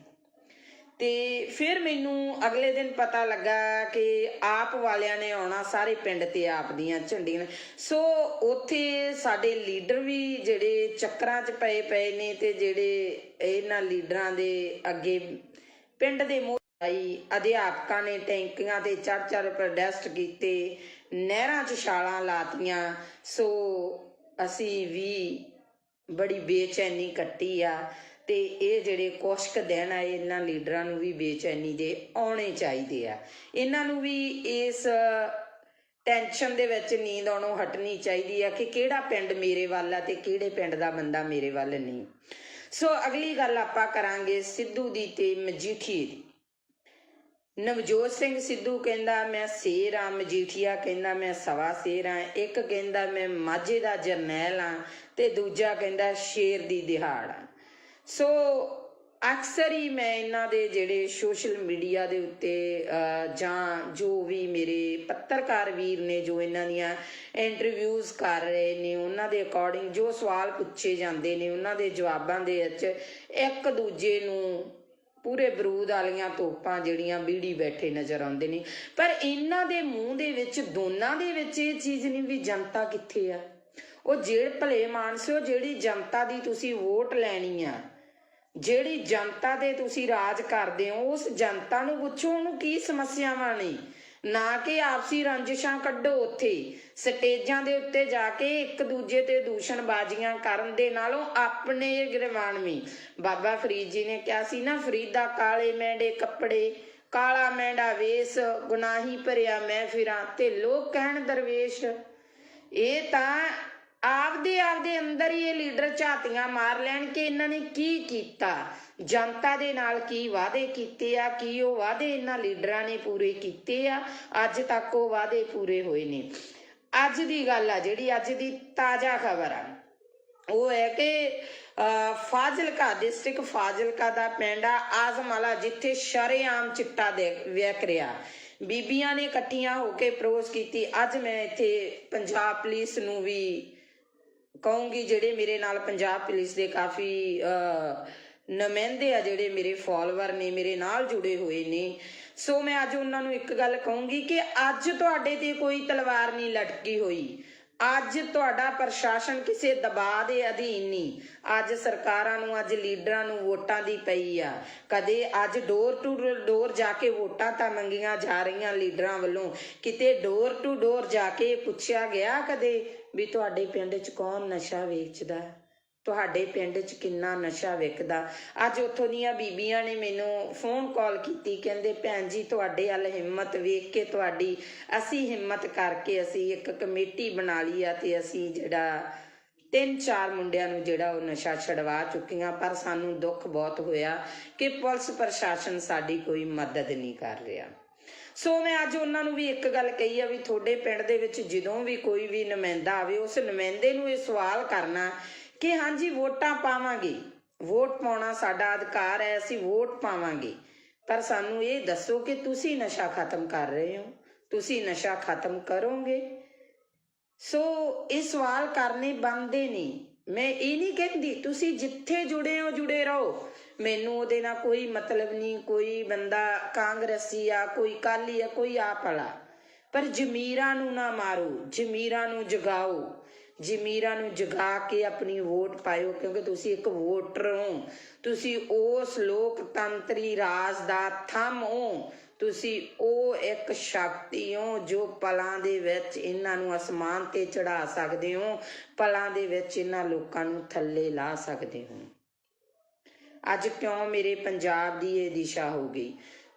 ਤੇ ਫਿਰ ਮੈਨੂੰ ਅਗਲੇ ਦਿਨ ਪਤਾ ਲੱਗਾ ਕਿ ਆਪ ਵਾਲਿਆਂ ਨੇ ਆਉਣਾ, ਸਾਰੇ ਪਿੰਡ ਤੇ ਆਪ ਦੀਆਂ ਝੰਡੀਆਂ। ਸੋ ਉੱਥੇ ਸਾਡੇ ਲੀਡਰ ਵੀ ਜਿਹੜੇ ਚੱਕਰਾਂ 'ਚ ਪਏ ਨੇ ਤੇ ਜਿਹੜੇ ਇਹਨਾਂ ਲੀਡਰਾਂ ਦੇ ਅੱਗੇ ਪਿੰਡ ਦੇ ਅਧਿਆਪਕਾਂ ਨੇ ਟੈਂਕੀਆਂ ਤੇ ਚੜ੍ਹ ਪ੍ਰੋਟੈਸਟ ਕੀਤੇ, ਨਹਿਰਾਂ 'ਚ ਛਾਲਾਂ ਲਾਤੀਆਂ। ਸੋ ਅਸੀਂ ਵੀ ਬੜੀ ਬੇਚੈਨੀ ਕੱਟੀ ਆ ਤੇ ਇਹ ਜਿਹੜੇ ਕੁਛ ਕੁ ਦਿਨ ਆ ਇਹਨਾਂ ਲੀਡਰਾਂ ਨੂੰ ਵੀ ਬੇਚੈਨੀ ਦੇ ਆਉਣੇ ਚਾਹੀਦੇ ਆ। ਇਹਨਾਂ ਨੂੰ ਵੀ ਇਸ ਟੈਨਸ਼ਨ ਦੇ ਵਿੱਚ ਨੀਂਦ ਆਉਣੋਂ ਹਟਣੀ ਚਾਹੀਦੀ ਆ ਕਿ ਕਿਹੜਾ ਪਿੰਡ ਮੇਰੇ ਵੱਲ ਆ ਤੇ ਕਿਹੜੇ ਪਿੰਡ ਦਾ ਬੰਦਾ ਮੇਰੇ ਵੱਲ ਨਹੀਂ। ਸੋ ਅਗਲੀ ਗੱਲ ਆਪਾਂ ਕਰਾਂਗੇ ਸਿੱਧੂ ਦੀ ਤੇ ਮਜੀਠੀਏ ਦੀ। ਨਵਜੋਤ ਸਿੰਘ ਸਿੱਧੂ ਕਹਿੰਦਾ ਮੈਂ ਸ਼ੇਰ ਆ, ਮਜੀਠੀਆ ਕਹਿੰਦਾ ਮੈਂ ਸਵਾ ਸ਼ੇਰ ਆ, ਇੱਕ ਕਹਿੰਦਾ ਮੈਂ ਮਾਝੇ ਦਾ ਜਰਨੈਲ ਆ ਤੇ ਦੂਜਾ ਕਹਿੰਦਾ ਸ਼ੇਰ ਦੀ ਦਿਹਾੜ ਆ। ਸੋ ਅਕਸਰ ਹੀ ਮੈਂ ਇਹਨਾਂ ਦੇ ਜਿਹੜੇ ਸੋਸ਼ਲ ਮੀਡੀਆ ਦੇ ਉੱਤੇ ਜਾਂ ਜੋ ਵੀ ਮੇਰੇ ਪੱਤਰਕਾਰ ਵੀਰ ਨੇ ਜੋ ਇਹਨਾਂ ਦੀਆਂ ਇੰਟਰਵਿਊਜ਼ ਕਰ ਰਹੇ ਨੇ ਉਹਨਾਂ ਦੇ ਅਕੋਰਡਿੰਗ ਜੋ ਸਵਾਲ ਪੁੱਛੇ ਜਾਂਦੇ ਨੇ ਉਹਨਾਂ ਦੇ ਜਵਾਬਾਂ ਦੇ ਵਿੱਚ ਇੱਕ ਦੂਜੇ ਨੂੰ ਪੂਰੇ ਬਰੂਦ ਵਾਲੀਆਂ ਤੋਪਾਂ ਜਿਹੜੀਆਂ ਬੀੜੀ ਬੈਠੇ ਨਜ਼ਰ ਆਉਂਦੇ ਨੇ। ਪਰ ਇਹਨਾਂ ਦੇ ਮੂੰਹ ਦੇ ਵਿੱਚ ਦੋਨਾਂ ਦੇ ਵਿੱਚ ਇਹ ਚੀਜ਼ ਨਹੀਂ ਵੀ ਜਨਤਾ ਕਿੱਥੇ ਆ। ਉਹ ਜਿਹੜੇ ਭਲੇ ਮਾਨਸਿਓ ਜਿਹੜੀ ਜਨਤਾ ਦੀ ਤੁਸੀਂ ਵੋਟ ਲੈਣੀ ਆ, ਜਿਹੜੀ ਜਨਤਾ ਦੇ ਤੁਸੀਂ ਰਾਜ ਕਰਦੇ ਹੋ ਉਸ ਜਨਤਾ ਨੂੰ ਪੁੱਛੋ ਉਹਨੂੰ ਕੀ ਸਮੱਸਿਆਵਾਂ ਨੇ, ਨਾ ਕਿ ਆਪਸੀ ਰੰਜਿਸ਼ਾਂ ਕੱਢੋ। ਉੱਥੇ ਸਟੇਜਾਂ ਦੇ ਉੱਤੇ ਜਾ ਕੇ ਇੱਕ ਦੂਜੇ ਤੇ ਦੂਸ਼ਣਬਾਜ਼ੀਆਂ ਕਰਨ ਦੇ ਨਾਲੋਂ ਆਪਣੇ ਗਰਵਾਨਵੀ ਬਾਬਾ ਫਰੀਦ ਜੀ ਨੇ ਕਿਹਾ ਸੀ ਨਾ, ਫਰੀਦਾ ਕਾਲੇ ਮੈਂਡੇ ਕੱਪੜੇ ਕਾਲਾ ਮੈਂਡਾ ਵੇਸ ਗੁਨਾਹੀ ਭਰਿਆ ਮੈਂ ਫਿਰਾਂ ਤੇ ਲੋਕ ਕਹਿਣ ਦਰਵੇਸ਼। ਇਹ ਤਾਂ ਆਪਦੇ ਅੰਦਰ ਹੀ ਇਹ ਲੀਡਰ ਝਾਤੀਆਂ ਮਾਰ ਲੈਣ ਕਿ ਇਹਨਾਂ ਨੇ ਕੀ ਕੀਤਾ, ਜਨਤਾ ਦੇ ਨਾਲ ਕੀ ਵਾਅਦੇ ਕੀਤੇ ਆ, ਕੀ ਉਹ ਵਾਅਦੇ ਇਹਨਾਂ ਲੀਡਰਾਂ ਨੇ ਪੂਰੇ ਕੀਤੇ ਆ, ਅੱਜ ਤੱਕ ਉਹ ਵਾਅਦੇ ਪੂਰੇ ਹੋਏ ਨੇ। ਅੱਜ ਦੀ ਗੱਲ ਆ ਜਿਹੜੀ ਅੱਜ ਦੀ ਤਾਜ਼ਾ ਖਬਰ ਆ ਉਹ ਹੈ ਕਿ ਫਾਜ਼ਿਲਕਾ ਡਿਸਟ੍ਰਿਕਟ ਫਾਜ਼ਿਲਕਾ ਦਾ ਪਿੰਡ ਆ ਆਜ਼ਮਾਲਾ ਜਿੱਥੇ ਸ਼ਰੇਆਮ ਚਿੱਟਾ ਵਿਕ ਰਿਹਾ। ਬੀਬੀਆਂ ਨੇ ਇਕੱਠੀਆਂ ਹੋ ਕੇ ਪ੍ਰੋਸ ਕੀਤੀ। ਅੱਜ ਮੈਂ ਇੱਥੇ ਪੰਜਾਬ ਪੁਲਿਸ ਨੂੰ ਵੀ ਕਹੂੰਗੀ, ਜਿਹੜੇ ਮੇਰੇ ਨਾਲ ਪੰਜਾਬ ਪੁਲਿਸ ਦੇ ਕਾਫੀ ਨੁਮਾਇੰਦੇ ਆ ਜਿਹੜੇ ਮੇਰੇ ਫੋਲੋਵਰ ਨੇ ਮੇਰੇ ਨਾਲ ਜੁੜੇ ਹੋਏ ਨੇ, ਸੋ ਮੈਂ ਅੱਜ ਉਹਨਾਂ ਨੂੰ ਇੱਕ ਗੱਲ ਕਹੂੰਗੀ ਕਿ ਅੱਜ ਤੁਹਾਡੇ ਤੇ ਕੋਈ ਤਲਵਾਰ ਨਹੀਂ ਲਟਕੀ ਹੋਈ। ਅੱਜ ਤੁਹਾਡਾ ਪ੍ਰਸ਼ਾਸਨ ਕਿਸੇ ਦਬਾਅ ਦੇ ਅਧੀਨ ਨਹੀਂ। ਅੱਜ ਸਰਕਾਰਾਂ ਨੂੰ ਅੱਜ ਲੀਡਰਾਂ ਨੂੰ ਵੋਟਾਂ ਦੀ ਪਈ ਆ। ਕਦੇ ਅੱਜ ਡੋਰ ਟੂ ਡੋਰ ਜਾ ਕੇ ਵੋਟਾਂ ਤਾਂ ਮੰਗੀਆਂ ਜਾ ਰਹੀਆਂ ਲੀਡਰਾਂ ਵੱਲੋਂ, ਕਿਤੇ ਡੋਰ ਟੂ ਡੋਰ ਜਾ ਕੇ ਪੁੱਛਿਆ ਗਿਆ ਕਦੇ ਵੀ ਤੁਹਾਡੇ ਪਿੰਡ 'ਚ ਕੌਣ ਨਸ਼ਾ ਵੇਚਦਾ, ਤੁਹਾਡੇ ਪਿੰਡ 'ਚ ਕਿੰਨਾ ਨਸ਼ਾ ਵਿਕਦਾ। ਅੱਜ ਉੱਥੋਂ ਦੀਆਂ ਬੀਬੀਆਂ ਨੇ ਮੈਨੂੰ ਫੋਨ ਕਾਲ ਕੀਤੀ, ਕਹਿੰਦੇ ਭੈਣ ਜੀ ਤੁਹਾਡੇ ਵੱਲ ਹਿੰਮਤ ਵੇਖ ਕੇ ਤੁਹਾਡੀ ਅਸੀਂ ਹਿੰਮਤ ਕਰਕੇ ਅਸੀਂ ਇੱਕ ਕਮੇਟੀ ਬਣਾ ਲਈ ਆ ਤੇ ਅਸੀਂ ਜਿਹੜਾ 3-4 ਮੁੰਡਿਆਂ ਨੂੰ ਜਿਹੜਾ ਉਹ ਨਸ਼ਾ ਛਡਵਾ ਚੁੱਕੀਆਂ। ਪਰ ਸਾਨੂੰ ਦੁੱਖ ਬਹੁਤ ਹੋਇਆ ਕਿ ਪੁਲਿਸ ਪ੍ਰਸ਼ਾਸਨ ਸਾਡੀ ਕੋਈ ਮਦਦ ਨਹੀਂ ਕਰ ਰਿਹਾ। ਸੋ ਮੈਂ ਅੱਜ ਉਹਨਾਂ ਨੂੰ ਵੀ ਇੱਕ ਗੱਲ ਕਹੀ ਆ ਵੀ ਤੁਹਾਡੇ ਪਿੰਡ ਦੇ ਵਿੱਚ ਜਦੋਂ ਵੀ ਕੋਈ ਵੀ ਨੁਮਾਇੰਦਾ ਆਵੇ ਉਸ ਨੁਮਾਇੰਦੇ ਨੂੰ ਇਹ ਸਵਾਲ ਕਰਨਾ ਕਿ ਹਾਂਜੀ ਵੋਟਾਂ ਪਾਵਾਂਗੇ, ਵੋਟ ਪਾਉਣਾ ਸਾਡਾ ਅਧਿਕਾਰ ਹੈ, ਅਸੀਂ ਵੋਟ ਪਾਵਾਂਗੇ, ਪਰ ਸਾਨੂੰ ਇਹ ਦੱਸੋ ਕਿ ਤੁਸੀਂ ਨਸ਼ਾ ਖਤਮ ਕਰ ਰਹੇ ਹੋ, ਤੁਸੀਂ ਨਸ਼ਾ ਖਤਮ ਕਰੋਗੇ। ਸੋ ਇਹ ਸਵਾਲ ਕਰਨੇ ਬਣਦੇ ਨਹੀਂ। ਮੈਂ ਇਹ ਨਹੀਂ ਕਹਿੰਦੀ ਤੁਸੀਂ ਜਿੱਥੇ ਜੁੜੇ ਹੋ ਜੁੜੇ ਰਹੋ, ਮੈਨੂੰ ਉਹਦੇ ਨਾਲ ਕੋਈ ਮਤਲਬ ਨਹੀਂ। ਕੋਈ ਬੰਦਾ ਕਾਂਗਰਸੀ ਆ, ਕੋਈ ਅਕਾਲੀ ਆ, ਕੋਈ ਆਪ ਵਾਲਾ, ਪਰ ਜ਼ਮੀਰਾਂ ਨੂੰ ਨਾ ਮਾਰੋ, ਜ਼ਮੀਰਾਂ ਨੂੰ ਜਗਾਓ, ਜ਼ਮੀਰਾਂ ਨੂੰ ਜਗਾ ਕੇ ਆਪਣੀ ਵੋਟ ਪਾਇਓ, ਕਿਉਂਕਿ ਤੁਸੀਂ ਇੱਕ ਵੋਟਰ ਹੋ, ਤੁਸੀਂ ਉਸ ਲੋਕਤੰਤਰੀ ਰਾਜ ਦਾ ਥੰਮ ਹੋ, ਤੁਸੀਂ ਉਹ ਇੱਕ ਸ਼ਕਤੀ ਹੋ ਜੋ ਪਲਾਂ ਦੇ ਵਿੱਚ ਇਹਨਾਂ ਨੂੰ ਅਸਮਾਨ ਤੇ ਚੜਾ ਸਕਦੇ ਹੋ, ਪਲਾਂ ਦੇ ਵਿੱਚ ਇਹਨਾਂ ਲੋਕਾਂ ਨੂੰ ਥੱਲੇ ਲਾ ਸਕਦੇ ਹੋ। ਅੱਜ ਕਿਉਂ ਮੇਰੇ ਪੰਜਾਬ ਦੀ ਇਹ ਦਿਸ਼ਾ ਹੋ ਗਈ?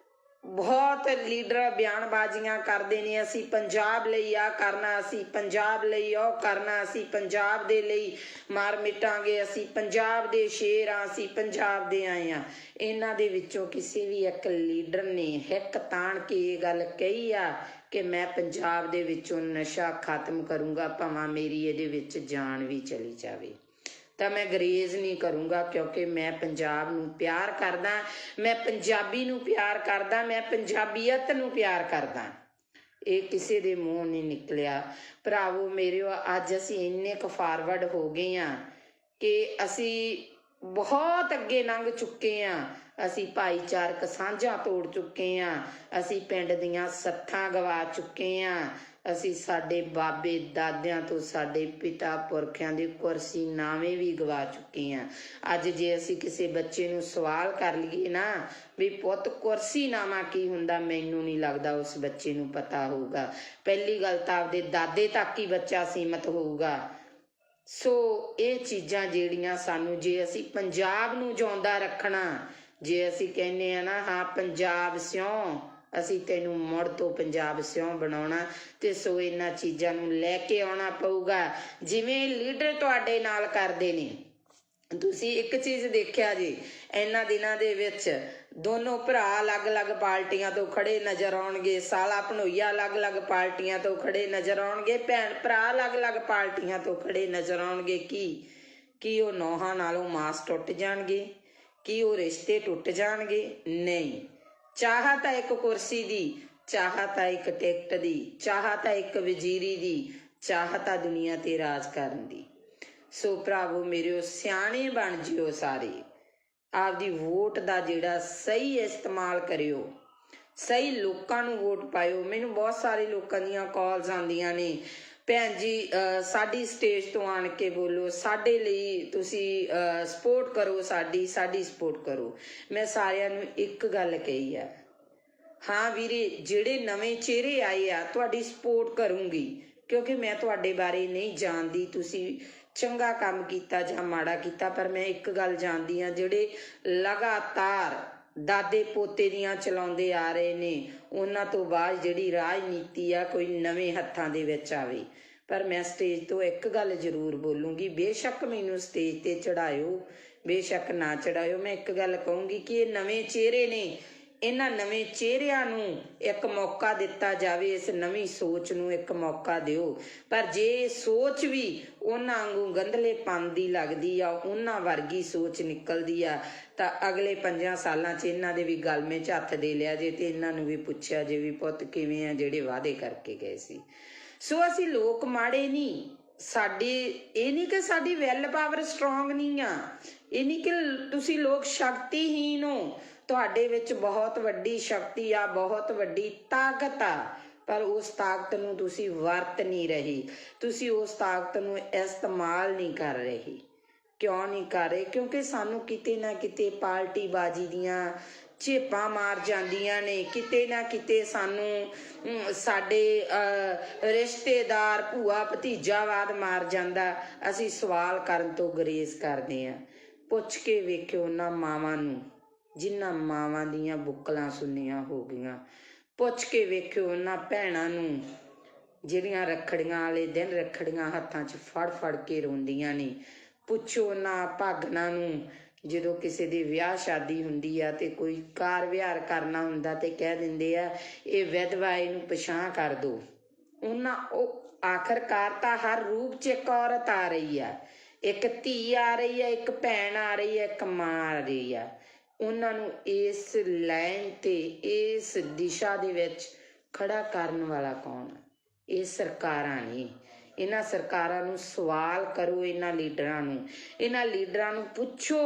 ਬਹੁਤ ਲੀਡਰ ਬਿਆਨਬਾਜ਼ੀਆਂ ਕਰਦੇ ਨੇ, ਅਸੀਂ ਪੰਜਾਬ ਲਈ ਆ ਕਰਨਾ, ਅਸੀਂ ਪੰਜਾਬ ਲਈ ਉਹ ਕਰਨਾ, ਅਸੀਂ ਪੰਜਾਬ ਦੇ ਲਈ ਮਾਰ ਮਿਟਾਂਗੇ, ਅਸੀਂ ਪੰਜਾਬ ਦੇ ਸ਼ੇਰ ਆ, ਅਸੀਂ ਪੰਜਾਬ ਦੇ ਆਏ ਆ। ਇਹਨਾਂ ਦੇ ਵਿੱਚੋਂ ਕਿਸੇ ਵੀ ਇੱਕ ਲੀਡਰ ਨੇ ਹਿੱਕ ਤਾਣ ਕੇ ਇਹ ਗੱਲ ਕਹੀ ਆ ਕਿ ਮੈਂ ਪੰਜਾਬ ਦੇ ਵਿੱਚੋਂ ਨਸ਼ਾ ਖਤਮ ਕਰੂੰਗਾ, ਭਾਵੇਂ ਮੇਰੀ ਇਹਦੇ ਵਿੱਚ ਜਾਨ ਵੀ ਚਲੀ ਜਾਵੇ, ਤਾਂ ਮੈਂ ਗਰੇਜ਼ ਨਹੀਂ ਕਰੂੰਗਾ, ਕਿਉਂਕਿ ਮੈਂ ਪੰਜਾਬ ਨੂੰ ਪਿਆਰ ਕਰਦਾ, ਮੈਂ ਪੰਜਾਬੀ ਨੂੰ ਪਿਆਰ ਕਰਦਾ, ਮੈਂ ਪੰਜਾਬੀਅਤ ਨੂੰ ਪਿਆਰ ਕਰਦਾ। ਇਹ ਕਿਸੇ ਦੇ ਮੂੰਹ ਨਹੀਂ ਨਿਕਲਿਆ। ਭਰਾਵੋ ਮੇਰਿਓ, ਅੱਜ ਅਸੀਂ ਇੰਨੇ ਕੁ ਫਾਰਵਰਡ ਹੋ ਗਏ ਆ ਕਿ ਅਸੀਂ ਬਹੁਤ ਅੱਗੇ ਲੰਘ ਚੁੱਕੇ ਆ। ਅਸੀਂ ਭਾਈਚਾਰਕ ਸਾਂਝਾਂ ਤੋੜ ਚੁੱਕੇ ਆ, ਅਸੀਂ ਪਿੰਡ ਦੀਆਂ ਸੱਥਾਂ ਗਵਾ ਚੁੱਕੇ ਆ, ਅਸੀਂ ਸਾਡੇ ਬਾਬੇ ਦਾਦਿਆਂ ਤੋਂ ਸਾਡੇ ਪਿਤਾ ਪੁਰਖਿਆਂ ਦੇ ਕੁਰਸੀ ਨਾਵੇਂ ਵੀ ਗਵਾ ਚੁੱਕੇ ਆ। ਅੱਜ ਜੇ ਅਸੀਂ ਕਿਸੇ ਬੱਚੇ ਨੂੰ ਸਵਾਲ ਕਰ ਲਈਏ ਨਾ ਵੀ ਪੁੱਤ ਕੁਰਸੀ ਨਾਮਾ ਕੀ ਹੁੰਦਾ, ਮੈਨੂੰ ਨਹੀਂ ਲੱਗਦਾ ਉਸ ਬੱਚੇ ਨੂੰ ਪਤਾ ਹੋਊਗਾ। ਪਹਿਲੀ ਗੱਲ ਤਾਂ ਆਪਦੇ ਦਾਦੇ ਤੱਕ ਹੀ ਬੱਚਾ ਸੀਮਤ ਹੋਊਗਾ। ਸੋ ਇਹ ਚੀਜ਼ਾਂ ਜਿਹੜੀਆਂ ਸਾਨੂੰ, ਜੇ ਅਸੀਂ ਪੰਜਾਬ ਨੂੰ ਜਿਉਂਦਾ ਰੱਖਣਾ, ਜੇ ਅਸੀਂ ਕਹਿੰਦੇ ਆ ਨਾ ਹਾਂ ਪੰਜਾਬ ਸਿਉਂ, ਅਸੀਂ ਤੈਨੂੰ ਮੁੜ ਤੋਂ ਪੰਜਾਬ ਸਿਉਂ ਬਣਾਉਣਾ, ਤੇ ਸੋ ਇਹਨਾਂ ਚੀਜ਼ਾਂ ਨੂੰ ਲੈ ਕੇ ਆਉਣਾ ਪਊਗਾ ਜਿਵੇਂ ਲੀਡਰ ਤੁਹਾਡੇ ਨਾਲ ਕਰਦੇ ਨੇ। ਤੁਸੀਂ ਇੱਕ ਚੀਜ਼ ਦੇਖਿਆ ਜੀ, ਇਹਨਾਂ ਦਿਨਾਂ ਦੇ ਵਿੱਚ ਦੋਨੋਂ ਭਰਾ ਅਲੱਗ-ਅਲੱਗ ਪਾਰਟੀਆਂ ਤੋਂ ਖੜੇ ਨਜ਼ਰ ਆਉਣਗੇ, ਸਾਲਾ ਭਣੋਈਆ ਅਲੱਗ-ਅਲੱਗ ਪਾਰਟੀਆਂ ਤੋਂ ਖੜੇ ਨਜ਼ਰ ਆਉਣਗੇ, ਭੈਣ ਭਰਾ ਅਲੱਗ-ਅਲੱਗ ਪਾਰਟੀਆਂ ਤੋਂ ਖੜੇ ਨਜ਼ਰ ਆਉਣਗੇ। ਕੀ ਉਹ ਨੌਹਾਂ ਨਾਲੋਂ ਮਾਸ ਟੁੱਟ ਜਾਣਗੇ? ਕੀ ਉਹ ਰਿਸ਼ਤੇ ਟੁੱਟ ਜਾਣਗੇ? ਨਹੀਂ। ਚਾਹ ਤਾਂ ਇੱਕ ਕੁਰਸੀ ਦੀ, ਚਾਹ ਤਾਂ ਇੱਕ ਟਿਕਟ ਦੀ, ਚਾਹ ਤਾਂ ਇੱਕ ਵਜ਼ੀਰੀ ਦੀ, ਚਾਹ ਤਾਂ ਦੁਨੀਆ ਤੇ ਰਾਜ ਕਰਨ ਦੀ। ਸੋ ਭਰਾਵੋ ਮੇਰਿਓ, ਸਿਆਣੇ ਬਣ ਜਿਓ ਸਾਰੇ, ਆਪਦੀ ਵੋਟ ਦਾ ਜਿਹੜਾ ਸਹੀ ਇਸਤੇਮਾਲ ਕਰਿਓ, ਸਹੀ ਲੋਕਾਂ ਨੂੰ ਵੋਟ ਪਾਇਓ। ਮੈਨੂੰ ਬਹੁਤ ਸਾਰੇ ਲੋਕਾਂ ਦੀਆਂ ਕਾਲਸ ਆਉਂਦੀਆਂ ਨੇ, ਭੈਣ ਜੀ ਸਾਡੀ ਸਟੇਜ ਤੋਂ ਆਣ ਕੇ ਬੋਲੋ, ਸਾਡੇ ਲਈ ਤੁਸੀਂ ਸਪੋਰਟ ਕਰੋ, ਸਾਡੀ ਸਪੋਰਟ ਕਰੋ। ਮੈਂ ਸਾਰਿਆਂ ਨੂੰ ਇੱਕ ਗੱਲ ਕਹੀ ਆ, ਹਾਂ ਵੀਰੇ ਜਿਹੜੇ ਨਵੇਂ ਚਿਹਰੇ ਆਏ ਆ ਤੁਹਾਡੀ ਸਪੋਰਟ ਕਰੂੰਗੀ, ਕਿਉਂਕਿ ਮੈਂ ਤੁਹਾਡੇ ਬਾਰੇ ਨਹੀਂ ਜਾਣਦੀ ਤੁਸੀਂ ਚੰਗਾ ਕੰਮ ਕੀਤਾ ਜਾਂ ਮਾੜਾ ਕੀਤਾ, ਪਰ ਮੈਂ ਇੱਕ ਗੱਲ ਜਾਣਦੀ ਹਾਂ, ਜਿਹੜੇ ਲਗਾਤਾਰ ਦਾਦੇ ਪੋਤੇ ਦੀਆਂ ਚਲਾਉਂਦੇ ਆ ਰਹੇ ਨੇ, ਉਹਨਾਂ ਤੋਂ ਬਾਅਦ ਜਿਹੜੀ ਰਾਜਨੀਤੀ ਆ ਕੋਈ ਨਵੇਂ ਹੱਥਾਂ ਦੇ ਵਿੱਚ ਆਵੇ। ਪਰ ਮੈਂ ਸਟੇਜ ਤੋਂ ਇੱਕ ਗੱਲ ਜ਼ਰੂਰ ਬੋਲੂੰਗੀ, ਬੇਸ਼ੱਕ ਮੈਨੂੰ ਸਟੇਜ ਤੇ ਚੜਾਇਓ, ਬੇਸ਼ੱਕ ਨਾ ਚੜਾਇਓ, ਮੈਂ ਇੱਕ ਗੱਲ ਕਹੂੰਗੀ ਕਿ ਇਹ ਨਵੇਂ ਚਿਹਰੇ ਨੇ, ਇਹਨਾਂ ਨਵੇਂ ਚਿਹਰਿਆਂ ਨੂੰ ਇੱਕ ਮੌਕਾ ਦਿੱਤਾ ਜਾਵੇ, ਇਸ ਨਵੀਂ ਸੋਚ ਨੂੰ ਇੱਕ ਮੌਕਾ ਦਿਓ। ਪਰ ਜੇ ਸੋਚ ਵੀ ਉਹਨਾਂ ਵਾਂਗੂ ਗੰਧਲੇਪਨ ਦੀ ਲੱਗਦੀ ਆ, ਉਹਨਾਂ ਵਰਗੀ ਸੋਚ ਨਿਕਲਦੀ ਆ, ਤਾਂ ਅਗਲੇ 5 ਸਾਲਾਂ 'ਚ ਇਹਨਾਂ ਦੇ ਵੀ ਗਲਮੇ 'ਚ ਹੱਥ ਦੇ ਲਿਆ ਜੇ, ਤੇ ਇਹਨਾਂ ਨੂੰ ਵੀ ਪੁੱਛਿਆ ਜੇ ਵੀ ਪੁੱਤ ਕਿਵੇਂ ਆ ਜਿਹੜੇ ਵਾਅਦੇ ਕਰਕੇ ਗਏ ਸੀ। ਸੋ ਅਸੀਂ ਲੋਕ ਮਾੜੇ ਨਹੀਂ, ਸਾਡੇ ਇਹ ਨਹੀਂ ਕਿ ਸਾਡੀ ਵੈਲ ਪਾਵਰ ਸਟਰੋਂਗ ਨਹੀਂ ਆ, ਇਹ ਨਹੀਂ ਕਿ ਤੁਸੀਂ ਲੋਕ ਸ਼ਕਤੀਹੀਨ ਹੋ, ਤੁਹਾਡੇ ਵਿੱਚ ਬਹੁਤ ਵੱਡੀ ਸ਼ਕਤੀ ਆ, ਬਹੁਤ ਵੱਡੀ ਤਾਕਤ ਆ, ਪਰ ਉਸ ਤਾਕਤ ਨੂੰ ਤੁਸੀਂ ਵਰਤ ਨਹੀਂ ਰਹੇ, ਤੁਸੀਂ ਉਸ ਤਾਕਤ ਨੂੰ ਇਸਤੇਮਾਲ ਨਹੀਂ ਕਰ ਰਹੇ। ਕਿਉਂ ਨਹੀਂ ਕਰ ਰਹੇ? ਕਿਉਂਕਿ ਸਾਨੂੰ ਕਿਤੇ ਨਾ ਕਿਤੇ ਪਾਰਟੀਬਾਜ਼ੀ ਦੀਆਂ ਝੇਪਾਂ ਮਾਰ ਜਾਂਦੀਆਂ ਨੇ, ਕਿਤੇ ਨਾ ਕਿਤੇ ਸਾਨੂੰ ਸਾਡੇ ਰਿਸ਼ਤੇਦਾਰ ਭੂਆ ਭਤੀਜਾਵਾਦ ਮਾਰ ਜਾਂਦਾ। ਅਸੀਂ ਸਵਾਲ ਕਰਨ ਤੋਂ ਗੁਰੇਜ਼ ਕਰਦੇ ਹਾਂ। ਪੁੱਛ ਕੇ ਵੇਖਿਓ ਉਹਨਾਂ ਮਾਵਾਂ ਨੂੰ ਜਿਨ੍ਹਾਂ ਮਾਵਾਂ ਦੀਆਂ ਬੁੱਕਲਾਂ ਸੁੰਨੀਆਂ ਹੋ ਗਈਆਂ, ਪੁੱਛ ਕੇ ਵੇਖਿਓ ਉਹਨਾਂ ਭੈਣਾਂ ਨੂੰ ਜਿਹੜੀਆਂ ਰੱਖੜੀਆਂ ਵਾਲੇ ਦਿਨ ਰੱਖੜੀਆਂ ਹੱਥਾਂ 'ਚ ਫੜ ਫੜ ਕੇ ਰੋਂਦੀਆਂ ਨੇ, ਪੁੱਛੋ ਉਹਨਾਂ ਭਾਗਨਾਂ ਨੂੰ ਜਦੋਂ ਕਿਸੇ ਦੀ ਵਿਆਹ ਸ਼ਾਦੀ ਹੁੰਦੀ ਆ ਤੇ ਕੋਈ ਕਾਰ ਵਿਹਾਰ ਕਰਨਾ ਹੁੰਦਾ ਤੇ ਕਹਿ ਦਿੰਦੇ ਆ ਇਹ ਵਿਧਵਾ, ਇਹਨੂੰ ਪਛਾਣ ਕਰ ਦੋ। ਉਹਨਾਂ ਉਹ ਆਖਰਕਾਰ ਤਾਂ ਹਰ ਰੂਪ 'ਚ ਇੱਕ ਔਰਤ ਆ ਰਹੀ ਆ, ਇੱਕ ਧੀ ਆ ਰਹੀ ਆ, ਇੱਕ ਭੈਣ ਆ ਰਹੀ ਆ, ਇੱਕ ਮਾਂ ਆ ਰਹੀ ਆ। ਉਹਨਾਂ ਨੂੰ ਇਸ ਲਾਈਨ ਤੇ ਇਸ ਦਿਸ਼ਾ ਦੇ ਵਿੱਚ ਖੜਾ ਕਰਨ ਵਾਲਾ ਕੌਣ? ਇਹ ਸਰਕਾਰਾਂ ਨੇ। ਇਹਨਾਂ ਸਰਕਾਰਾਂ ਨੂੰ ਸਵਾਲ ਕਰੋ, ਇਹਨਾਂ ਲੀਡਰਾਂ ਨੂੰ ਪੁੱਛੋ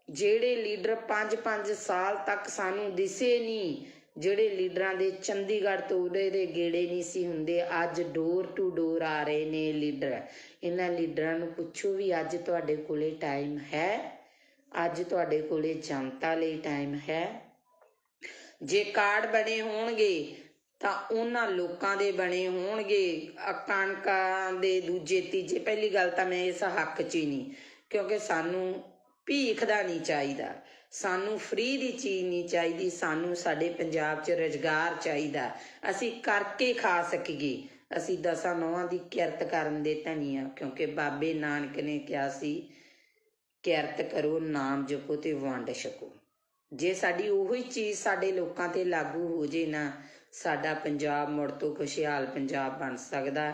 ਜਿਹੜੇ ਲੀਡਰ 5-5 ਸਾਲ ਤੱਕ ਸਾਨੂੰ ਦਿਸੇ ਨਹੀਂ, ਜਿਹੜੇ ਲੀਡਰਾਂ ਦੇ ਚੰਡੀਗੜ੍ਹ ਤੋਂ ਉਰੇ ਦੇ ਗੇੜੇ ਨਹੀਂ ਸੀ ਹੁੰਦੇ, ਅੱਜ ਡੋਰ ਟੂ ਡੋਰ ਆ ਰਹੇ ਨੇ ਲੀਡਰ। ਇਹਨਾਂ ਲੀਡਰਾਂ ਨੂੰ ਪੁੱਛੋ ਵੀ ਅੱਜ ਤੁਹਾਡੇ ਕੋਲੇ ਟਾਈਮ ਹੈ? ਅੱਜ ਤੁਹਾਡੇ ਕੋਲੇ ਜਨਤਾ ਲਈ ਟਾਈਮ ਹੈ? ਜੇ ਕਾਰਡ ਬਣੇ ਹੋਣਗੇ ਤਾਂ ਉਹਨਾਂ ਲੋਕਾਂ ਦੇ ਬਣੇ ਹੋਣਗੇ, ਕਣਕਾਂ ਦੇ ਦੂਜੇ ਤੀਜੇ। ਪਹਿਲੀ ਗੱਲ ਤਾਂ ਮੈਂ ਇਸ ਹੱਕ 'ਚ ਹੀ ਨਹੀਂ, ਕਿਉਂਕਿ ਸਾਨੂੰ ਭੀਖ ਦਾ ਨਹੀਂ ਚਾਹੀਦਾ, ਸਾਨੂੰ ਫ੍ਰੀ ਦੀ ਚੀਜ਼ ਨਹੀਂ ਚਾਹੀਦੀ, ਸਾਨੂੰ ਸਾਡੇ ਪੰਜਾਬ 'ਚ ਰੁਜ਼ਗਾਰ ਚਾਹੀਦਾ, ਅਸੀਂ ਕਰਕੇ ਖਾ ਸਕੀਏ। ਅਸੀਂ 10 ਨੌਹਾਂ ਦੀ ਕਿਰਤ ਕਰਨ ਦੇ ਧਨੀ ਆ, ਕਿਉਂਕਿ ਬਾਬੇ ਨਾਨਕ ਨੇ ਕਿਹਾ ਸੀ ਕਿਰਤ ਕਰੋ, ਨਾਮ ਜਪੋ ਤੇ ਵੰਡ ਛਕੋ। ਜੇ ਸਾਡੀ ਉਹੀ ਚੀਜ਼ ਸਾਡੇ ਲੋਕਾਂ ਤੇ ਲਾਗੂ ਹੋ ਜੇ ਨਾ, ਸਾਡਾ ਪੰਜਾਬ ਮੁੜ ਤੋਂ ਖੁਸ਼ਹਾਲ ਪੰਜਾਬ ਬਣ ਸਕਦਾ।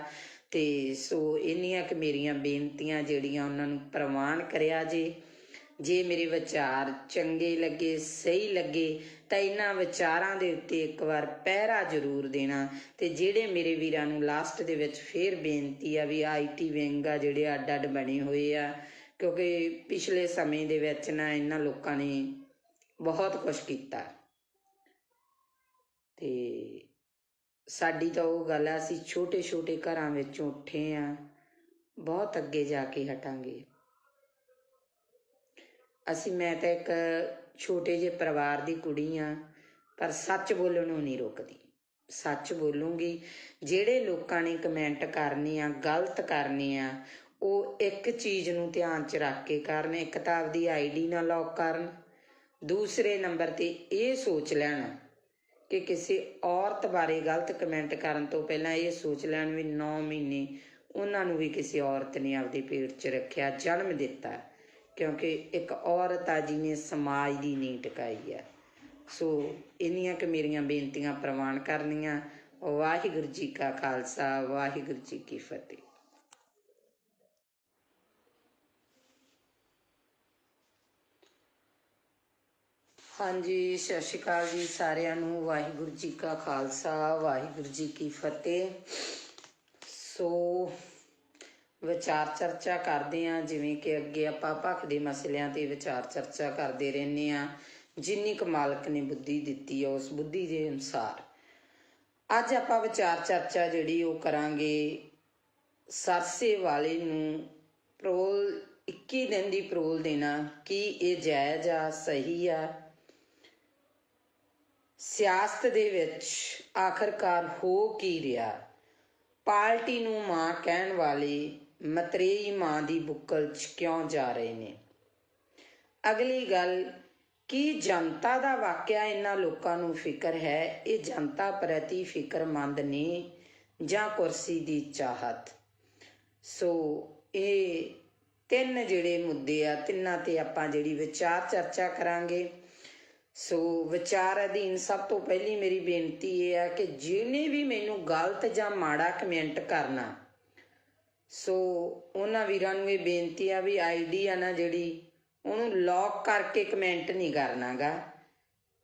ਤੇ ਸੋ ਇੰਨੀਆਂ ਕਿ ਮੇਰੀਆਂ ਬੇਨਤੀਆਂ ਜਿਹੜੀਆਂ ਉਹਨਾਂ ਨੂੰ ਪ੍ਰਵਾਨ ਕਰਿਆ ਜੇ ਮੇਰੇ ਵਿਚਾਰ ਚੰਗੇ ਲੱਗੇ, ਸਹੀ ਲੱਗੇ ਤਾਂ ਇਹਨਾਂ ਵਿਚਾਰਾਂ ਦੇ ਉੱਤੇ ਇੱਕ ਵਾਰ ਪਹਿਰਾ ਜ਼ਰੂਰ ਦੇਣਾ। ਤੇ ਜਿਹੜੇ ਮੇਰੇ ਵੀਰਾਂ ਨੂੰ ਲਾਸਟ ਦੇ ਵਿੱਚ ਫੇਰ ਬੇਨਤੀ ਆ ਵੀ IT ਵਿੰਗ ਆ ਜਿਹੜੇ ਅੱਡ ਅੱਡ ਬਣੇ ਹੋਏ ਆ, ਕਿਉਂਕਿ ਪਿਛਲੇ ਸਮੇਂ ਦੇ ਵਿੱਚ ਨਾ ਇਹਨਾਂ ਲੋਕਾਂ ਨੇ ਬਹੁਤ ਕੁਛ ਕੀਤਾ ਤੇ ਸਾਡੀ ਤਾਂ ਉਹ ਗੱਲ ਆ, ਅਸੀਂ ਛੋਟੇ ਛੋਟੇ ਘਰਾਂ ਵਿੱਚੋਂ ਉੱਠੇ ਆ, ਬਹੁਤ ਅੱਗੇ ਜਾ ਕੇ ਹਟਾਂਗੇ ਅਸੀਂ। ਮੈਂ ਤਾਂ ਇੱਕ ਛੋਟੇ ਜਿਹੇ ਪਰਿਵਾਰ ਦੀ ਕੁੜੀ ਆ, ਪਰ ਸੱਚ ਬੋਲਣ ਨੂੰ ਨਹੀਂ ਰੁਕਦੀ, ਸੱਚ ਬੋਲੂੰਗੀ। ਜਿਹੜੇ ਲੋਕਾਂ ਨੇ ਕਮੈਂਟ ਕਰਨੇ ਆ, ਗਲਤ ਕਰਨੇ ਆ, ਉਹ ਇੱਕ ਚੀਜ਼ ਨੂੰ ਧਿਆਨ 'ਚ ਰੱਖ ਕੇ ਕਰਨ। ਇੱਕ ਤਾਂ ਆਪਦੀ ID ਨਾ ਲੌਕ ਕਰਨ, ਦੂਸਰੇ ਨੰਬਰ 'ਤੇ ਇਹ ਸੋਚ ਲੈਣ ਕਿ ਕਿਸੇ ਔਰਤ ਬਾਰੇ ਗਲਤ ਕਮੈਂਟ ਕਰਨ ਤੋਂ ਪਹਿਲਾਂ ਇਹ ਸੋਚ ਲੈਣ ਵੀ 9 ਮਹੀਨੇ ਉਹਨਾਂ ਨੂੰ ਵੀ ਕਿਸੇ ਔਰਤ ਨੇ ਆਪਦੇ ਪੇਟ 'ਚ ਰੱਖਿਆ, ਜਨਮ ਦਿੱਤਾ, ਕਿਉਂਕਿ ਇੱਕ ਔਰਤ ਆ ਜਿਹਨੇ ਸਮਾਜ ਦੀ ਨੀਂਹ ਟਿਕਾਈ ਆ। ਸੋ ਇੰਨੀਆਂ ਕਿ ਮੇਰੀਆਂ ਬੇਨਤੀਆਂ ਪ੍ਰਵਾਨ ਕਰਨੀਆਂ। ਵਾਹਿਗੁਰੂ ਜੀ ਕਾ ਖਾਲਸਾ, ਵਾਹਿਗੁਰੂ ਜੀ ਕੀ ਫਤਿਹ। ਹਾਂਜੀ, ਸਤਿ ਸ਼੍ਰੀ ਅਕਾਲ ਜੀ ਸਾਰਿਆਂ ਨੂੰ। ਵਾਹਿਗੁਰੂ ਜੀ ਕਾ ਖਾਲਸਾ, ਵਾਹਿਗੁਰੂ ਜੀ ਕੀ ਫਤਿਹ। ਸੋ ਵਿਚਾਰ ਚਰਚਾ ਕਰਦੇ ਹਾਂ, ਜਿਵੇਂ ਕਿ ਅੱਗੇ ਆਪਾਂ ਭਖ ਦੇ ਮਸਲਿਆਂ ਤੇ ਵਿਚਾਰ ਚਰਚਾ ਕਰਦੇ ਰਹਿੰਦੇ ਹਾਂ। ਜਿੰਨੀ ਕੁ ਮਾਲਕ ਨੇ ਬੁੱਧੀ ਦਿੱਤੀ ਆ ਉਸ ਬੁੱਧੀ ਦੇ ਅਨੁਸਾਰ ਅੱਜ ਆਪਾਂ ਵਿਚਾਰ ਚਰਚਾ ਜਿਹੜੀ ਉਹ ਕਰਾਂਗੇ ਸਰਸੇ ਵਾਲੇ ਨੂੰ ਪਰੋਲ 21 ਦਿਨ ਦੀ ਪਰੋਲ ਦੇਣਾ, ਕੀ ਇਹ ਜਾਇਜ਼ ਆ, ਸਹੀ ਆ? ਸਿਆਸਤ ਦੇ ਵਿੱਚ ਆਖਰਕਾਰ ਹੋ ਕੀ ਰਿਹਾ? ਪਾਰਟੀ ਨੂੰ ਮਾਂ ਕਹਿਣ ਵਾਲੇ ਮਤਰੇਈ ਮਾਂ ਦੀ ਬੁੱਕਲ 'ਚ ਕਿਉਂ ਜਾ ਰਹੇ ਨੇ? ਅਗਲੀ ਗੱਲ, ਕੀ ਜਨਤਾ ਦਾ ਵਾਕਿਆ ਇਹਨਾਂ ਲੋਕਾਂ ਨੂੰ ਫਿਕਰ ਹੈ? ਇਹ ਜਨਤਾ ਪ੍ਰਤੀ ਫਿਕਰਮੰਦ ਨੇ ਜਾਂ ਕੁਰਸੀ ਦੀ ਚਾਹਤ? ਸੋ ਇਹ 3 ਜਿਹੜੇ ਮੁੱਦੇ ਆ, ਤਿੰਨਾਂ ਤੇ ਆਪਾਂ ਜਿਹੜੀ ਵਿਚਾਰ ਚਰਚਾ ਕਰਾਂਗੇ। ਸੋ ਵਿਚਾਰ ਅਧੀਨ ਸਭ ਤੋਂ ਪਹਿਲੀ ਮੇਰੀ ਬੇਨਤੀ ਇਹ ਆ ਕਿ ਜਿਹਨੇ ਵੀ ਮੈਨੂੰ ਗਲਤ ਜਾਂ ਮਾੜਾ ਕਮੈਂਟ ਕਰਨਾ, ਸੋ ਉਹਨਾਂ ਵੀਰਾਂ ਨੂੰ ਇਹ ਬੇਨਤੀ ਆ ਵੀ ID ਆ ਨਾ ਜਿਹੜੀ, ਉਹਨੂੰ ਲੌਕ ਕਰਕੇ ਕਮੈਂਟ ਨਹੀਂ ਕਰਨਾ ਗਾ।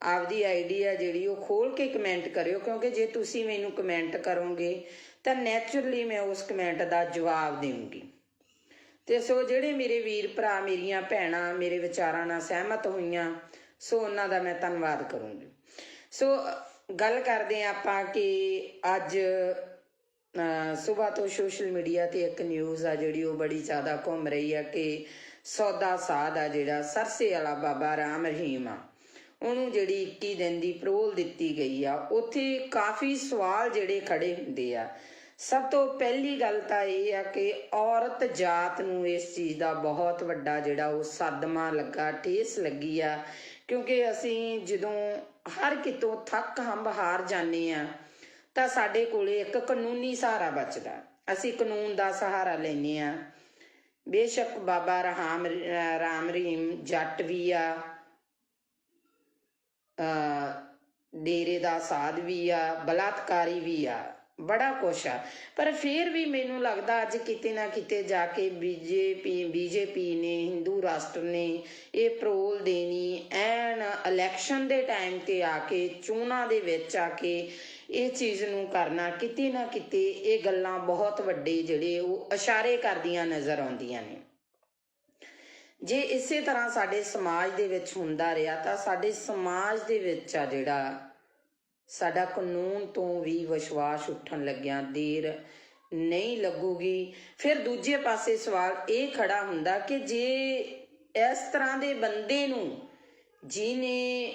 ਆਪਦੀ ID ਆ ਜਿਹੜੀ ਉਹ ਖੋਲ ਕੇ ਕਮੈਂਟ ਕਰਿਓ, ਕਿਉਂਕਿ ਜੇ ਤੁਸੀਂ ਮੈਨੂੰ ਕਮੈਂਟ ਕਰੋਗੇ ਤਾਂ ਨੈਚੁਰਲੀ ਮੈਂ ਉਸ ਕਮੈਂਟ ਦਾ ਜਵਾਬ ਦੇਵਾਂਗੀ। ਤੇ ਸੋ ਜਿਹੜੇ ਮੇਰੇ ਵੀਰ ਭਰਾ, ਮੇਰੀਆਂ ਭੈਣਾਂ ਮੇਰੇ ਵਿਚਾਰਾਂ ਨਾਲ ਸਹਿਮਤ ਹੋਈਆਂ, ਸੋ ਉਹਨਾਂ ਦਾ ਮੈਂ ਧੰਨਵਾਦ ਕਰੂੰਗੀ। ਸੋ ਗੱਲ ਕਰਦੇ ਹਾਂ ਆਪਾਂ ਕਿ ਅੱਜ ਸੁਬਾਹ ਤੋਂ ਸੋਸ਼ਲ ਮੀਡੀਆ 'ਤੇ ਇੱਕ ਨਿਊਜ਼ ਆ ਜਿਹੜੀ ਉਹ ਬੜੀ ਜ਼ਿਆਦਾ ਘੁੰਮ ਰਹੀ ਆ ਕਿ ਸੌਦਾ ਸਾਧ ਆ ਜਿਹੜਾ ਸਰਸੇ ਵਾਲਾ ਬਾਬਾ ਰਾਮ ਰਹੀਮ ਆ, ਉਹਨੂੰ ਜਿਹੜੀ 21 ਦਿਨ ਦੀ ਪਰੋਲ ਦਿੱਤੀ ਗਈ ਆ। ਉੱਥੇ ਕਾਫੀ ਸਵਾਲ ਜਿਹੜੇ ਖੜੇ ਹੁੰਦੇ ਆ। ਸਭ ਤੋਂ ਪਹਿਲੀ ਗੱਲ ਤਾਂ ਇਹ ਆ ਕਿ ਔਰਤ ਜਾਤ ਨੂੰ ਇਸ ਚੀਜ਼ ਦਾ ਬਹੁਤ ਵੱਡਾ ਜਿਹੜਾ ਉਹ ਸਦਮਾ ਲੱਗਾ, ਠੇਸ ਲੱਗੀ ਆ, ਕਿਉਂਕਿ ਅਸੀਂ ਜਦੋਂ ਹਰ ਕਿਤੋਂ ਥੱਕ ਹੰਬ ਹਾਰ ਜਾਂਦੇ ਆ ਤਾਂ ਸਾਡੇ ਕੋਲੇ ਇੱਕ ਕਾਨੂੰਨੀ ਸਹਾਰਾ ਬਚਦਾ, ਅਸੀਂ ਕਾਨੂੰਨ ਦਾ ਸਹਾਰਾ ਲੈਂਦੇ ਆ। ਬੇਸ਼ੱਕ ਬਾਬਾ ਰਾਮ ਰਹੀਮ ਜੱਟ ਵੀ ਆ, ਡੇਰੇ ਦਾ ਸਾਧ ਵੀ ਆ, ਬਲਾਤਕਾਰੀ ਵੀ ਆ, ਬੜਾ ਕੁਛ ਆ, ਪਰ ਫਿਰ ਵੀ ਮੈਨੂੰ ਲੱਗਦਾ ਅੱਜ ਕਿਤੇ ਨਾ ਕਿਤੇ ਜਾ ਕੇ ਬੀਜੇਪੀ ਨੇ, ਹਿੰਦੂ ਰਾਸ਼ਟਰ ਨੇ ਇਹ ਪਰੋਲ ਦੇਣੀ ਐਨ ਇਲੈਕਸ਼ਨ ਦੇ ਟਾਈਮ 'ਤੇ ਆ ਕੇ, ਚੋਣਾਂ ਦੇ ਵਿੱਚ ਆ ਕੇ ਇਹ ਚੀਜ਼ ਨੂੰ ਕਰਨਾ, ਕਿਤੇ ਨਾ ਕਿਤੇ ਇਹ ਗੱਲਾਂ ਬਹੁਤ ਵੱਡੇ ਜਿਹੜੇ ਉਹ ਇਸ਼ਾਰੇ ਕਰਦੀਆਂ ਨਜ਼ਰ ਆਉਂਦੀਆਂ ਨੇ। ਜੇ ਇਸੇ ਤਰ੍ਹਾਂ ਸਾਡੇ ਸਮਾਜ ਦੇ ਵਿੱਚ ਹੁੰਦਾ ਰਿਹਾ ਤਾਂ ਸਾਡੇ ਸਮਾਜ ਦੇ ਵਿੱਚ ਆ ਜਿਹੜਾ ਸਾਡਾ ਕਾਨੂੰਨ ਤੋਂ ਵੀ ਵਿਸ਼ਵਾਸ ਉੱਠਣ ਲੱਗਿਆ ਦੇਰ ਨਹੀਂ ਲੱਗੂਗੀ। ਫਿਰ ਦੂਜੇ ਪਾਸੇ ਸਵਾਲ ਇਹ ਖੜਾ ਹੁੰਦਾ ਕਿ ਜੇ ਇਸ ਤਰ੍ਹਾਂ ਦੇ ਬੰਦੇ ਨੂੰ, ਜਿਹਨੇ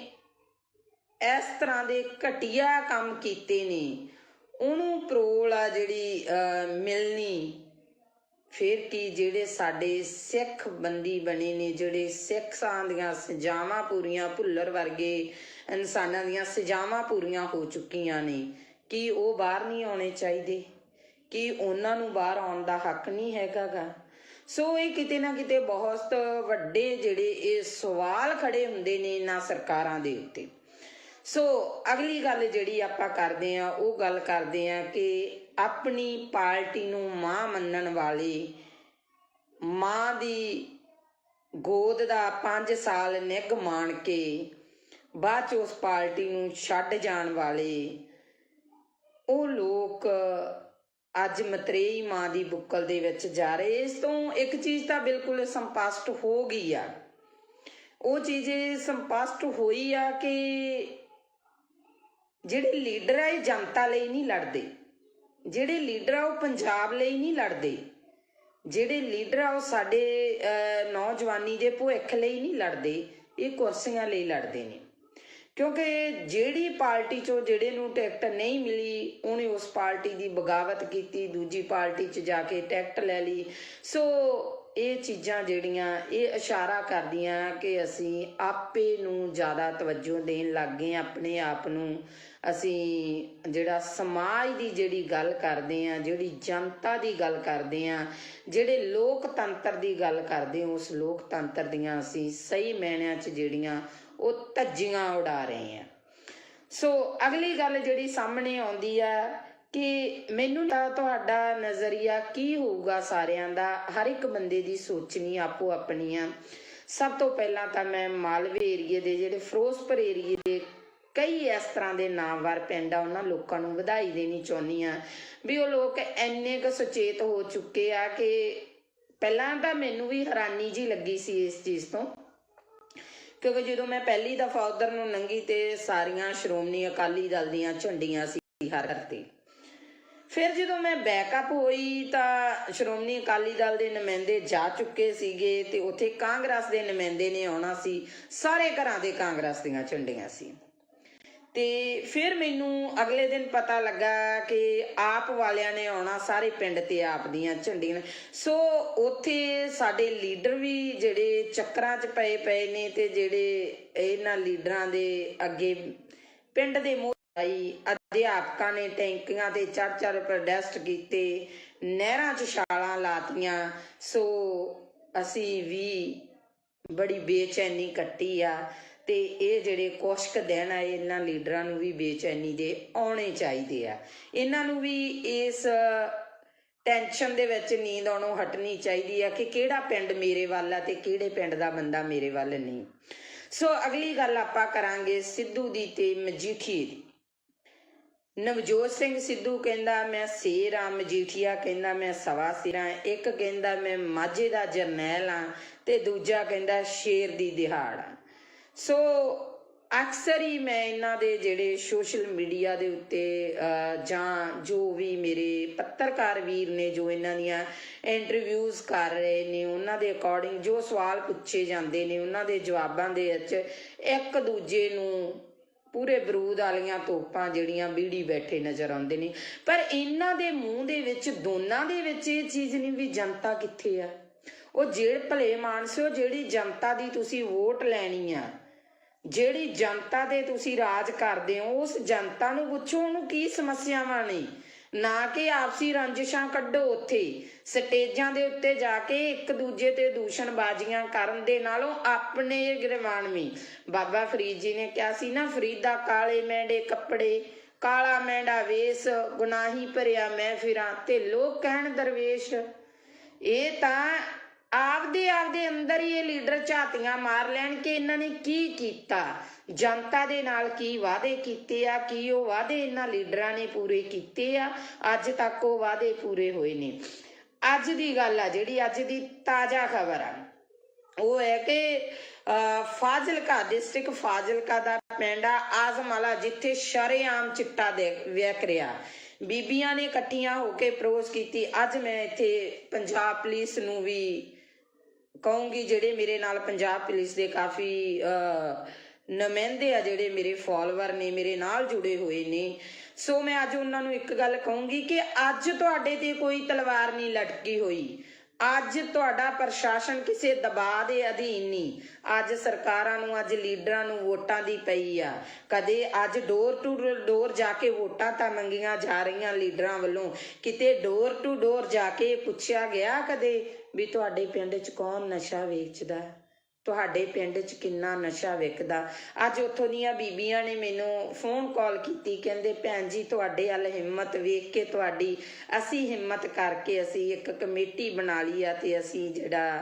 ਇਸ ਤਰ੍ਹਾਂ ਦੇ ਘਟੀਆ ਕੰਮ ਕੀਤੇ ਨੇ, ਉਹਨੂੰ ਪਰੋਲ ਆ ਜਿਹੜੀ ਮਿਲਣੀ, ਫਿਰ ਕੀ ਜਿਹੜੇ ਸਾਡੇ ਸਿੱਖ ਬੰਦੀ ਬਣੇ ਨੇ, ਜਿਹੜੇ ਸਿੱਖਾਂ ਦੀਆਂ ਸਜ਼ਾਵਾਂ ਪੂਰੀਆਂ, ਭੁੱਲਰ ਵਰਗੇ ਇਨਸਾਨਾਂ ਦੀਆਂ ਸਜ਼ਾਵਾਂ ਪੂਰੀਆਂ ਹੋ ਚੁੱਕੀਆਂ ਨੇ, ਕੀ ਉਹ ਬਾਹਰ ਨਹੀਂ ਆਉਣੇ ਚਾਹੀਦੇ? ਕੀ ਉਹਨਾਂ ਨੂੰ ਬਾਹਰ ਆਉਣ ਦਾ ਹੱਕ ਨਹੀਂ ਹੈਗਾ ਗਾ? ਸੋ ਇਹ ਕਿਤੇ ਨਾ ਕਿਤੇ ਬਹੁਤ ਵੱਡੇ ਜਿਹੜੇ ਇਹ ਸਵਾਲ ਖੜੇ ਹੁੰਦੇ ਨੇ ਇਹਨਾਂ ਸਰਕਾਰਾਂ ਦੇ ਉੱਤੇ। ਸੋ ਅਗਲੀ ਗੱਲ ਜਿਹੜੀ ਆਪਾਂ ਕਰਦੇ ਹਾਂ ਉਹ ਗੱਲ ਕਰਦੇ ਹਾਂ ਕਿ ਆਪਣੀ ਪਾਰਟੀ ਨੂੰ ਮਾਂ ਮੰਨਣ ਵਾਲੇ, ਮਾਂ ਦੀ ਗੋਦ ਦਾ 5 ਸਾਲ ਨਿੱਘ ਮਾਣ ਕੇ ਬਾਅਦ 'ਚ ਉਸ ਪਾਰਟੀ ਨੂੰ ਛੱਡ ਜਾਣ ਵਾਲੇ ਉਹ ਲੋਕ ਅੱਜ ਮਤਰੇਈ ਮਾਂ ਦੀ ਬੁੱਕਲ ਦੇ ਵਿੱਚ ਜਾ ਰਹੇ। ਇਸ ਤੋਂ ਇੱਕ ਚੀਜ਼ ਤਾਂ ਬਿਲਕੁਲ ਸਪਸ਼ਟ ਹੋ ਗਈ ਆ, ਉਹ ਚੀਜ਼ ਸਪਸ਼ਟ ਹੋਈ ਆ ਕਿ ਜਿਹੜੇ ਲੀਡਰ ਆ ਇਹ ਜਨਤਾ ਲਈ ਨਹੀਂ ਲੜਦੇ, ਜਿਹੜੇ ਲੀਡਰ ਆ ਉਹ ਪੰਜਾਬ ਲਈ ਨਹੀਂ ਲੜਦੇ, ਜਿਹੜੇ ਲੀਡਰ ਆ ਉਹ ਸਾਡੇ ਨੌਜਵਾਨੀ ਦੇ ਭਵਿੱਖ ਲਈ ਨਹੀਂ ਲੜਦੇ, ਇਹ ਕੁਰਸੀਆਂ ਲਈ ਲੜਦੇ ਨੇ। ਕਿਉਂਕਿ ਜਿਹੜੀ ਪਾਰਟੀ 'ਚੋਂ ਜਿਹੜੇ ਨੂੰ ਟਿਕਟ ਨਹੀਂ ਮਿਲੀ ਉਹਨੇ ਉਸ ਪਾਰਟੀ ਦੀ ਬਗਾਵਤ ਕੀਤੀ, ਦੂਜੀ ਪਾਰਟੀ 'ਚ ਜਾ ਕੇ ਟਿਕਟ ਲੈ ਲਈ। ਸੋ ਇਹ ਚੀਜ਼ਾਂ ਜਿਹੜੀਆਂ ਇਹ ਇਸ਼ਾਰਾ ਕਰਦੀਆਂ ਕਿ ਅਸੀਂ ਆਪੇ ਨੂੰ ਜ਼ਿਆਦਾ ਤਵੱਜੋ ਦੇਣ ਲੱਗ ਗਏ, ਆਪਣੇ ਆਪ ਨੂੰ ਅਸੀਂ ਜਿਹੜਾ ਸਮਾਜ ਦੀ ਜਿਹੜੀ ਗੱਲ ਕਰਦੇ ਹਾਂ, ਜਿਹੜੀ ਜਨਤਾ ਦੀ ਗੱਲ ਕਰਦੇ ਹਾਂ, ਜਿਹੜੇ ਲੋਕਤੰਤਰ ਦੀ ਗੱਲ ਕਰਦੇ ਹਾਂ, ਉਸ ਲੋਕਤੰਤਰ ਦੀਆਂ ਅਸੀਂ ਸਹੀ ਮਾਇਨਿਆਂ 'ਚ ਜਿਹੜੀਆਂ ਉਹ ਧੱਜੀਆਂ ਉਡਾ ਰਹੇ ਆ। ਸੋ ਅਗਲੀ ਗੱਲ ਜਿਹੜੀ ਸਾਹਮਣੇ ਆਉਂਦੀ ਆ ਕਿ ਮੈਨੂੰ ਤਾਂ ਤੁਹਾਡਾ ਨਜ਼ਰੀਆ ਕੀ ਹੋਊਗਾ ਸਾਰਿਆਂ ਦਾ, ਹਰ ਇੱਕ ਬੰਦੇ ਦੀ ਸੋਚਣੀ ਆਪੋ ਆਪਣੀ ਆ। ਸਭ ਤੋਂ ਪਹਿਲਾਂ ਤਾਂ ਮੈਂ ਮਾਲਵੇ ਏਰੀਏ ਦੇ ਜਿਹੜੇ ਫਿਰੋਜ਼ਪੁਰ ਏਰੀਏ ਦੇ ਕਈ ਇਸ ਤਰ੍ਹਾਂ ਦੇ ਨਾਮਵਰ ਪਿੰਡ ਆ ਉਹਨਾਂ ਲੋਕਾਂ ਨੂੰ ਵਧਾਈ ਦੇਣੀ ਚਾਹੁੰਦੀ ਆ ਵੀ ਉਹ ਲੋਕ ਇੰਨੇ ਕੁ ਸੁਚੇਤ ਹੋ ਚੁੱਕੇ ਆ ਕਿ ਪਹਿਲਾਂ ਤਾਂ ਮੈਨੂੰ ਵੀ ਹੈਰਾਨੀ ਜੀ ਲੱਗੀ ਸੀ ਇਸ ਚੀਜ਼ ਤੋਂ, ਕਿਉਂਕਿ ਜਦੋਂ ਮੈਂ ਪਹਿਲੀ ਦਫਾ ਉਧਰ ਨੂੰ ਲੰਘੀ ਤੇ ਸਾਰੀਆਂ ਸ਼੍ਰੋਮਣੀ ਅਕਾਲੀ ਦਲ ਦੀਆਂ ਝੰਡੀਆਂ ਸੀ ਹਰ ਘਰ ਤੇ। ਫਿਰ ਜਦੋਂ ਮੈਂ ਬੈਕਅਪ ਹੋਈ ਤਾਂ ਸ਼੍ਰੋਮਣੀ ਅਕਾਲੀ ਦਲ ਦੇ ਨੁਮਾਇੰਦੇ ਜਾ ਚੁੱਕੇ ਸੀਗੇ ਤੇ ਉੱਥੇ ਕਾਂਗਰਸ ਦੇ ਨੁਮਾਇੰਦੇ ਨੇ ਆਉਣਾ ਸੀ, ਸਾਰੇ ਘਰਾਂ ਦੇ ਕਾਂਗਰਸ ਦੀਆਂ ਝੰਡੀਆਂ ਸੀ। ਤੇ ਫਿਰ ਮੈਨੂੰ ਅਗਲੇ ਦਿਨ ਪਤਾ ਲੱਗਾ ਕਿ ਆਪ ਵਾਲਿਆਂ ਨੇ ਆਉਣਾ, ਸਾਰੇ ਪਿੰਡ ਤੇ ਆਪ ਦੀਆਂ ਝੰਡੀਆਂ। ਸੋ ਉੱਥੇ ਸਾਡੇ ਲੀਡਰ ਵੀ ਜਿਹੜੇ ਚੱਕਰਾਂ 'ਚ ਪਏ ਨੇ ਤੇ ਜਿਹੜੇ ਇਹਨਾਂ ਲੀਡਰਾਂ ਦੇ ਅੱਗੇ ਪਿੰਡ ਦੇ ਮੋਹਰੀ ਅਧਿਆਪਕਾਂ ਨੇ ਟੈਂਕੀਆਂ ਤੇ ਚੜ੍ਹ ਪ੍ਰੋਟੈਸਟ ਕੀਤੇ, ਨਹਿਰਾਂ 'ਚ ਛਾਲਾਂ ਲਾਤੀਆਂ। ਸੋ ਅਸੀਂ ਵੀ ਬੜੀ ਬੇਚੈਨੀ ਕੱਟੀ ਆ ਤੇ ਇਹ ਜਿਹੜੇ ਕੁਛ ਕੁ ਦਿਨ ਆ ਇਹਨਾਂ ਲੀਡਰਾਂ ਨੂੰ ਵੀ ਬੇਚੈਨੀ ਦੇ ਆਉਣੇ ਚਾਹੀਦੇ ਆ। ਇਹਨਾਂ ਨੂੰ ਵੀ ਇਸ ਟੈਨਸ਼ਨ ਦੇ ਵਿੱਚ ਨੀਂਦ ਆਉਣੋਂ ਹਟਣੀ ਚਾਹੀਦੀ ਆ ਕਿ ਕਿਹੜਾ ਪਿੰਡ ਮੇਰੇ ਵੱਲ ਆ ਤੇ ਕਿਹੜੇ ਪਿੰਡ ਦਾ ਬੰਦਾ ਮੇਰੇ ਵੱਲ ਨਹੀਂ। ਸੋ ਅਗਲੀ ਗੱਲ ਆਪਾਂ ਕਰਾਂਗੇ ਸਿੱਧੂ ਦੀ ਤੇ ਮਜੀਠੀਏ ਦੀ। ਨਵਜੋਤ ਸਿੰਘ ਸਿੱਧੂ ਕਹਿੰਦਾ ਮੈਂ ਸ਼ੇਰ ਆ, ਮਜੀਠੀਆ ਕਹਿੰਦਾ ਮੈਂ ਸਵਾ ਸ਼ੇਰ ਆ, ਇੱਕ ਕਹਿੰਦਾ ਮੈਂ ਮਾਝੇ ਦਾ ਜਰਨੈਲ ਆ ਤੇ ਦੂਜਾ ਕਹਿੰਦਾ ਸ਼ੇਰ ਦੀ ਦਿਹਾੜ ਆ। ਸੋ ਅਕਸਰ ਹੀ ਮੈਂ ਇਹਨਾਂ ਦੇ ਜਿਹੜੇ ਸੋਸ਼ਲ ਮੀਡੀਆ ਦੇ ਉੱਤੇ ਜਾਂ ਜੋ ਵੀ ਮੇਰੇ ਪੱਤਰਕਾਰ ਵੀਰ ਨੇ ਜੋ ਇਹਨਾਂ ਦੀਆਂ ਇੰਟਰਵਿਊਜ਼ ਕਰ ਰਹੇ ਨੇ ਉਹਨਾਂ ਦੇ ਅਕੋਰਡਿੰਗ ਜੋ ਸਵਾਲ ਪੁੱਛੇ ਜਾਂਦੇ ਨੇ ਉਹਨਾਂ ਦੇ ਜਵਾਬਾਂ ਦੇ ਵਿੱਚ ਇੱਕ ਦੂਜੇ ਨੂੰ ਪੂਰੇ ਬਰੂਦ ਵਾਲੀਆਂ ਤੋਪਾਂ ਜਿਹੜੀਆਂ ਬੀੜੀ ਬੈਠੇ ਨਜ਼ਰ ਆਉਂਦੇ ਨੇ। ਪਰ ਇਹਨਾਂ ਦੇ ਮੂੰਹ ਦੇ ਵਿੱਚ ਦੋਨਾਂ ਦੇ ਵਿੱਚ ਇਹ ਚੀਜ਼ ਨਹੀਂ ਵੀ ਜਨਤਾ ਕਿੱਥੇ ਆ। ਉਹ ਜਿਹੜੇ ਭਲੇ ਮਾਨਸਿਓ ਜਿਹੜੀ ਜਨਤਾ ਦੀ ਤੁਸੀਂ ਵੋਟ ਲੈਣੀ ਆ, ਜਿਹੜੀ ਜਨਤਾ ਦੇ ਤੁਸੀਂ ਰਾਜ ਕਰਦੇ ਹੋ ਉਸ ਜਨਤਾ ਨੂੰ ਪੁੱਛੋ ਉਹਨੂੰ ਕੀ ਸਮੱਸਿਆਵਾਂ ਨੇ, ਨਾ ਕਿ ਆਪਸੀ ਰੰਜਿਸ਼ਾਂ ਕੱਢੋ। ਉੱਥੇ ਸਟੇਜਾਂ ਦੇ ਉੱਤੇ ਜਾ ਕੇ ਇੱਕ ਦੂਜੇ ਤੇ ਦੂਸ਼ਣਬਾਜ਼ੀਆਂ ਕਰਨ ਦੇ ਨਾਲੋਂ ਆਪਣੇ ਗਿਰਵਾਨਵੀ ਬਾਬਾ ਫਰੀਦ ਜੀ ਨੇ ਕਿਹਾ ਸੀ ਨਾ, ਫਰੀਦਾ ਕਾਲੇ ਮੈਂਡੇ ਕੱਪੜੇ ਕਾਲਾ ਮੈਂਡਾ ਵੇਸ ਗੁਨਾਹੀ ਭਰਿਆ ਮੈਂ ਫਿਰਾਂ ਤੇ ਲੋਕ ਕਹਿਣ ਦਰਵੇਸ਼। ਇਹ ਤਾਂ ਆਪਦੇ ਅੰਦਰ ਹੀ ਇਹ ਲੀਡਰ ਝਾਤੀਆਂ ਮਾਰ ਲੈਣ ਕਿ ਇਹਨਾਂ ਨੇ ਕੀ ਕੀਤਾ, ਜਨਤਾ ਦੇ ਨਾਲ ਕੀ ਵਾਅਦੇ ਕੀਤੇ ਆ, ਕੀ ਉਹ ਵਾਅਦੇ ਇਹਨਾਂ ਲੀਡਰਾਂ ਨੇ ਪੂਰੇ ਕੀਤੇ ਆ, ਅੱਜ ਤੱਕ ਉਹ ਵਾਅਦੇ ਪੂਰੇ ਹੋਏ ਨੇ। ਅੱਜ ਦੀ ਗੱਲ ਆ ਜਿਹੜੀ ਅੱਜ ਦੀ ਤਾਜ਼ਾ ਖਬਰ ਆ ਉਹ ਹੈ ਕਿ ਫਾਜ਼ਿਲਕਾ ਡਿਸਟ੍ਰਿਕਟ ਫਾਜ਼ਿਲਕਾ ਦਾ ਪਿੰਡ ਆ ਆਜ਼ਮਾਲਾ ਜਿੱਥੇ ਸ਼ਰੇਆਮ ਚਿੱਟਾ ਵਿਕ ਰਿਹਾ। ਬੀਬੀਆਂ ਨੇ ਇਕੱਠੀਆਂ ਹੋ ਕੇ ਅਪਰੋਚ ਕੀਤੀ। ਅੱਜ ਮੈਂ ਇੱਥੇ ਪੰਜਾਬ ਪੁਲਿਸ ਨੂੰ ਵੀ ਕਹੂੰਗੀ, ਜਿਹੜੇ ਮੇਰੇ ਨਾਲ ਪੰਜਾਬ ਪੁਲਿਸ ਦੇ ਕਾਫੀ ਨੁਮਾਇੰਦੇ ਆ, ਜਿਹੜੇ ਮੇਰੇ ਫੋਲੋਵਰ ਨੇ, ਮੇਰੇ ਨਾਲ ਜੁੜੇ ਹੋਏ ਨੇ, ਸੋ ਮੈਂ ਅੱਜ ਉਹਨਾਂ ਨੂੰ ਇੱਕ ਗੱਲ ਕਹੂੰਗੀ ਕਿ ਅੱਜ ਤੁਹਾਡੇ ਤੇ ਕੋਈ ਤਲਵਾਰ ਨਹੀਂ ਲਟਕੀ ਹੋਈ। ਅੱਜ ਤੁਹਾਡਾ ਪ੍ਰਸ਼ਾਸਨ ਕਿਸੇ ਦਬਾਅ ਦੇ ਅਧੀਨ ਨਹੀਂ। ਅੱਜ ਸਰਕਾਰਾਂ ਨੂੰ, ਅੱਜ ਲੀਡਰਾਂ ਨੂੰ ਵੋਟਾਂ ਦੀ ਪਈ ਆ। ਕਦੇ ਅੱਜ ਡੋਰ ਟੂ ਡੋਰ ਜਾ ਕੇ ਵੋਟਾਂ ਤਾਂ ਮੰਗੀਆਂ ਜਾ ਰਹੀਆਂ ਲੀਡਰਾਂ ਵੱਲੋਂ, ਕਿਤੇ ਡੋਰ ਟੂ ਡੋਰ ਜਾ ਕੇ ਪੁੱਛਿਆ ਗਿਆ ਕਦੇ ਵੀ ਤੁਹਾਡੇ ਪਿੰਡ 'ਚ ਕੌਣ ਨਸ਼ਾ ਵੇਚਦਾ, ਤੁਹਾਡੇ ਪਿੰਡ 'ਚ ਕਿੰਨਾ ਨਸ਼ਾ ਵਿਕਦਾ। ਅੱਜ ਉੱਥੋਂ ਦੀਆਂ ਬੀਬੀਆਂ ਨੇ ਮੈਨੂੰ ਫੋਨ ਕਾਲ ਕੀਤੀ, ਕਹਿੰਦੇ ਭੈਣ ਜੀ ਤੁਹਾਡੇ ਵੱਲ ਹਿੰਮਤ ਵੇਖ ਕੇ ਤੁਹਾਡੀ, ਅਸੀਂ ਹਿੰਮਤ ਕਰਕੇ ਅਸੀਂ ਇੱਕ ਕਮੇਟੀ ਬਣਾ ਲਈ ਆ ਤੇ ਅਸੀਂ ਜਿਹੜਾ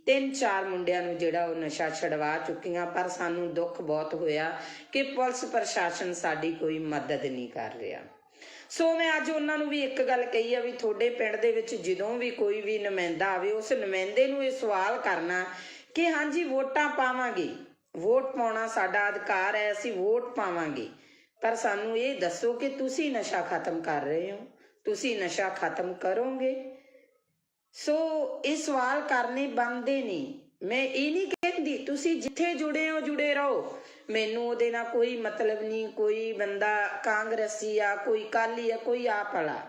3-4 ਮੁੰਡਿਆਂ ਨੂੰ ਜਿਹੜਾ ਉਹ ਨਸ਼ਾ ਛਡਵਾ ਚੁੱਕੀਆਂ। ਪਰ ਸਾਨੂੰ ਦੁੱਖ ਬਹੁਤ ਹੋਇਆ ਕਿ ਪੁਲਿਸ ਪ੍ਰਸ਼ਾਸਨ ਸਾਡੀ ਕੋਈ ਮਦਦ ਨਹੀਂ ਕਰ ਰਿਹਾ। ਸੋ ਮੈਂ ਅੱਜ ਉਹਨਾਂ ਨੂੰ ਵੀ ਇੱਕ ਗੱਲ ਕਹੀ ਆ ਵੀ ਤੁਹਾਡੇ ਪਿੰਡ ਦੇ ਵਿੱਚ ਜਦੋਂ ਵੀ ਕੋਈ ਵੀ ਨੁਮਾਇੰਦਾ ਆਵੇ, ਉਸ ਨੁਮਾਇੰਦੇ ਨੂੰ ਇਹ ਸਵਾਲ ਕਰਨਾ ਕਿ ਹਾਂਜੀ ਵੋਟਾਂ ਪਾਵਾਂਗੇ, ਵੋਟ ਪਾਉਣਾ ਸਾਡਾ ਅਧਿਕਾਰ ਹੈ, ਅਸੀਂ ਵੋਟ ਪਾਵਾਂਗੇ, ਪਰ ਸਾਨੂੰ ਇਹ ਦੱਸੋ ਕਿ ਤੁਸੀਂ ਨਸ਼ਾ ਖਤਮ ਕਰ ਰਹੇ ਹੋ, ਤੁਸੀਂ ਨਸ਼ਾ ਖਤਮ ਕਰੋਗੇ। ਸੋ ਇਹ ਸਵਾਲ ਕਰਨੇ ਬਣਦੇ ਨਹੀਂ। ਮੈਂ ਇਹ ਨਹੀਂ ਕਹਿੰਦੀ ਤੁਸੀਂ ਜਿੱਥੇ ਜੁੜੇ ਹੋ ਜੁੜੇ ਰਹੋ, ਮੈਨੂੰ ਉਹਦੇ ਨਾਲ ਕੋਈ ਮਤਲਬ ਨਹੀਂ। ਕੋਈ ਬੰਦਾ ਕਾਂਗਰਸੀ ਆ, ਕੋਈ ਅਕਾਲੀ ਆ, ਕੋਈ ਆਪ ਵਾਲਾ,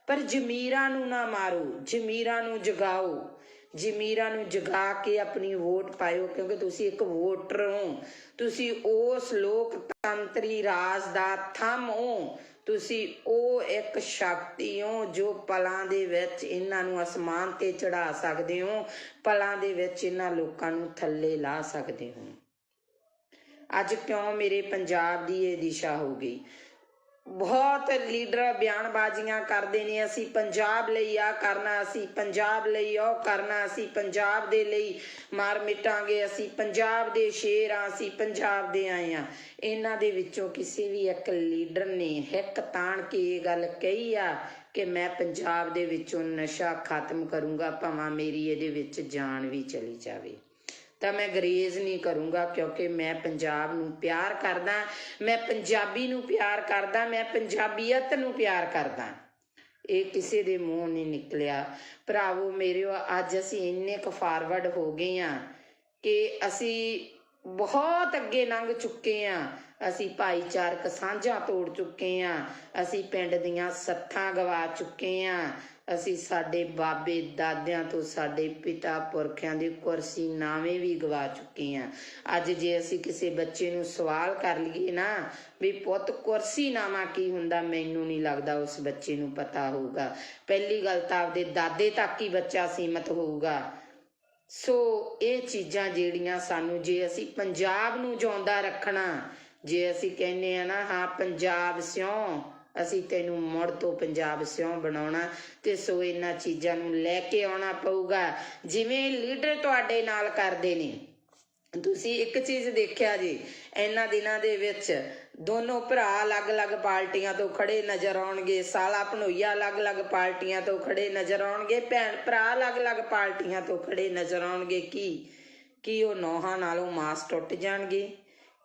ਪਰ ਜ਼ਮੀਰਾਂ ਨੂੰ ਨਾ ਮਾਰੋ, ਜ਼ਮੀਰਾਂ ਨੂੰ ਜਗਾਓ, ਜ਼ਮੀਰਾਂ ਨੂੰ ਜਗਾ ਕੇ ਆਪਣੀ ਵੋਟ ਪਾਇਓ, ਕਿਉਂਕਿ ਤੁਸੀਂ ਇੱਕ ਵੋਟਰ ਹੋ, ਤੁਸੀਂ ਉਸ ਲੋਕਤੰਤਰੀ ਰਾਜ ਦਾ ਥੰਮ ਹੋ, ਤੁਸੀਂ ਉਹ ਇੱਕ ਸ਼ਕਤੀ ਹੋ ਜੋ ਪਲਾਂ ਦੇ ਵਿੱਚ ਇਹਨਾਂ ਨੂੰ ਅਸਮਾਨ ਤੇ ਚੜਾ ਸਕਦੇ ਹੋ, ਪਲਾਂ ਦੇ ਵਿੱਚ ਇਹਨਾਂ ਲੋਕਾਂ ਨੂੰ ਥੱਲੇ ਲਾ ਸਕਦੇ ਹੋ। ਅੱਜ ਕਿਉਂ ਮੇਰੇ ਪੰਜਾਬ ਦੀ ਇਹ ਦਿਸ਼ਾ ਹੋ ਗਈ? ਬਹੁਤ ਲੀਡਰ ਬਿਆਨਬਾਜ਼ੀਆਂ ਕਰਦੇ ਨੇ, ਅਸੀਂ ਪੰਜਾਬ ਲਈ ਆ ਕਰਨਾ, ਅਸੀਂ ਪੰਜਾਬ ਲਈ ਉਹ ਕਰਨਾ, ਅਸੀਂ ਪੰਜਾਬ ਦੇ ਲਈ ਮਾਰ ਮਿਟਾਂਗੇ, ਅਸੀਂ ਪੰਜਾਬ ਦੇ ਸ਼ੇਰ ਆ, ਅਸੀਂ ਪੰਜਾਬ ਦੇ ਆਏ ਆ। ਇਹਨਾਂ ਦੇ ਵਿੱਚੋਂ ਕਿਸੇ ਵੀ ਇੱਕ ਲੀਡਰ ਨੇ ਹਿੱਕ ਤਾਣ ਕੇ ਇਹ ਗੱਲ ਕਹੀ ਆ ਕਿ ਮੈਂ ਪੰਜਾਬ ਦੇ ਵਿੱਚੋਂ ਨਸ਼ਾ ਖਤਮ ਕਰੂੰਗਾ, ਭਾਵੇਂ ਮੇਰੀ ਇਹਦੇ ਵਿੱਚ ਜਾਨ ਵੀ ਚਲੀ ਜਾਵੇ, ਤਾਂ ਮੈਂ ਗਰੇਜ਼ ਨਹੀਂ ਕਰੂੰਗਾ, ਕਿਉਂਕਿ ਮੈਂ ਪੰਜਾਬ ਨੂੰ ਪਿਆਰ ਕਰਦਾ, ਮੈਂ ਪੰਜਾਬੀ ਨੂੰ ਪਿਆਰ ਕਰਦਾ, ਮੈਂ ਪੰਜਾਬੀਅਤ ਨੂੰ ਪਿਆਰ ਕਰਦਾ। ਇਹ ਕਿਸੇ ਦੇ ਮੂੰਹ ਨਹੀਂ ਨਿਕਲਿਆ। ਭਰਾਵੋ ਮੇਰਿਓ, ਅੱਜ ਅਸੀਂ ਇੰਨੇ ਕੁ ਫਾਰਵਰਡ ਹੋ ਗਏ ਆ ਕਿ ਅਸੀਂ ਬਹੁਤ ਅੱਗੇ ਲੰਘ ਚੁੱਕੇ ਆ। ਅਸੀਂ ਭਾਈਚਾਰਕ ਸਾਂਝਾਂ ਤੋੜ ਚੁੱਕੇ ਆ, ਅਸੀਂ ਪਿੰਡ ਦੀਆਂ ਸੱਥਾਂ ਗਵਾ ਚੁੱਕੇ ਆ, ਅਸੀਂ ਸਾਡੇ ਬਾਬੇ ਦਾਦਿਆਂ ਤੋਂ, ਸਾਡੇ ਪਿਤਾ ਪੁਰਖਿਆਂ ਦੇ ਕੁਰਸੀ ਨਾਵੇਂ ਵੀ ਗਵਾ ਚੁੱਕੇ ਆ। ਅੱਜ ਜੇ ਅਸੀਂ ਕਿਸੇ ਬੱਚੇ ਨੂੰ ਸਵਾਲ ਕਰ ਲਈਏ ਨਾ ਵੀ ਪੁੱਤ ਕੁਰਸੀ ਨਾਮਾ ਕੀ ਹੁੰਦਾ, ਮੈਨੂੰ ਨਹੀਂ ਲੱਗਦਾ ਉਸ ਬੱਚੇ ਨੂੰ ਪਤਾ ਹੋਊਗਾ। ਪਹਿਲੀ ਗੱਲ ਤਾਂ ਆਪਦੇ ਦਾਦੇ ਤੱਕ ਹੀ ਬੱਚਾ ਸੀਮਤ ਹੋਊਗਾ। ਸੋ ਇਹ ਚੀਜ਼ਾਂ ਜਿਹੜੀਆਂ ਸਾਨੂੰ, ਜੇ ਅਸੀਂ ਪੰਜਾਬ ਨੂੰ ਜਿਉਂਦਾ ਰੱਖਣਾ, ਜੇ ਅਸੀਂ ਕਹਿੰਦੇ ਆ ਨਾ ਹਾਂ ਪੰਜਾਬ ਸਿਉਂ, ਅਸੀਂ ਤੈਨੂੰ ਮੁੜ ਤੋਂ ਪੰਜਾਬ ਸਿਉਂ ਬਣਾਉਣਾ, ਤੇ ਸੋ ਇਹਨਾਂ ਚੀਜ਼ਾਂ ਨੂੰ ਲੈ ਕੇ ਆਉਣਾ ਪਊਗਾ ਜਿਵੇਂ ਲੀਡਰ ਤੁਹਾਡੇ ਨਾਲ ਕਰਦੇ ਨੇ। ਤੁਸੀਂ ਇੱਕ ਚੀਜ਼ ਦੇਖਿਆ ਜੀ, ਇਹਨਾਂ ਦਿਨਾਂ ਦੇ ਵਿੱਚ ਦੋਨੋਂ ਭਰਾ ਅਲੱਗ-ਅਲੱਗ ਪਾਰਟੀਆਂ ਤੋਂ ਖੜੇ ਨਜ਼ਰ ਆਉਣਗੇ, ਸਾਲਾ ਭਣੋਈਆ ਅਲੱਗ-ਅਲੱਗ ਪਾਰਟੀਆਂ ਤੋਂ ਖੜੇ ਨਜ਼ਰ ਆਉਣਗੇ, ਭੈਣ ਭਰਾ ਅਲੱਗ-ਅਲੱਗ ਪਾਰਟੀਆਂ ਤੋਂ ਖੜੇ ਨਜ਼ਰ ਆਉਣਗੇ। ਕੀ ਉਹ ਨੌਹਾਂ ਨਾਲੋਂ ਮਾਸ ਟੁੱਟ ਜਾਣਗੇ?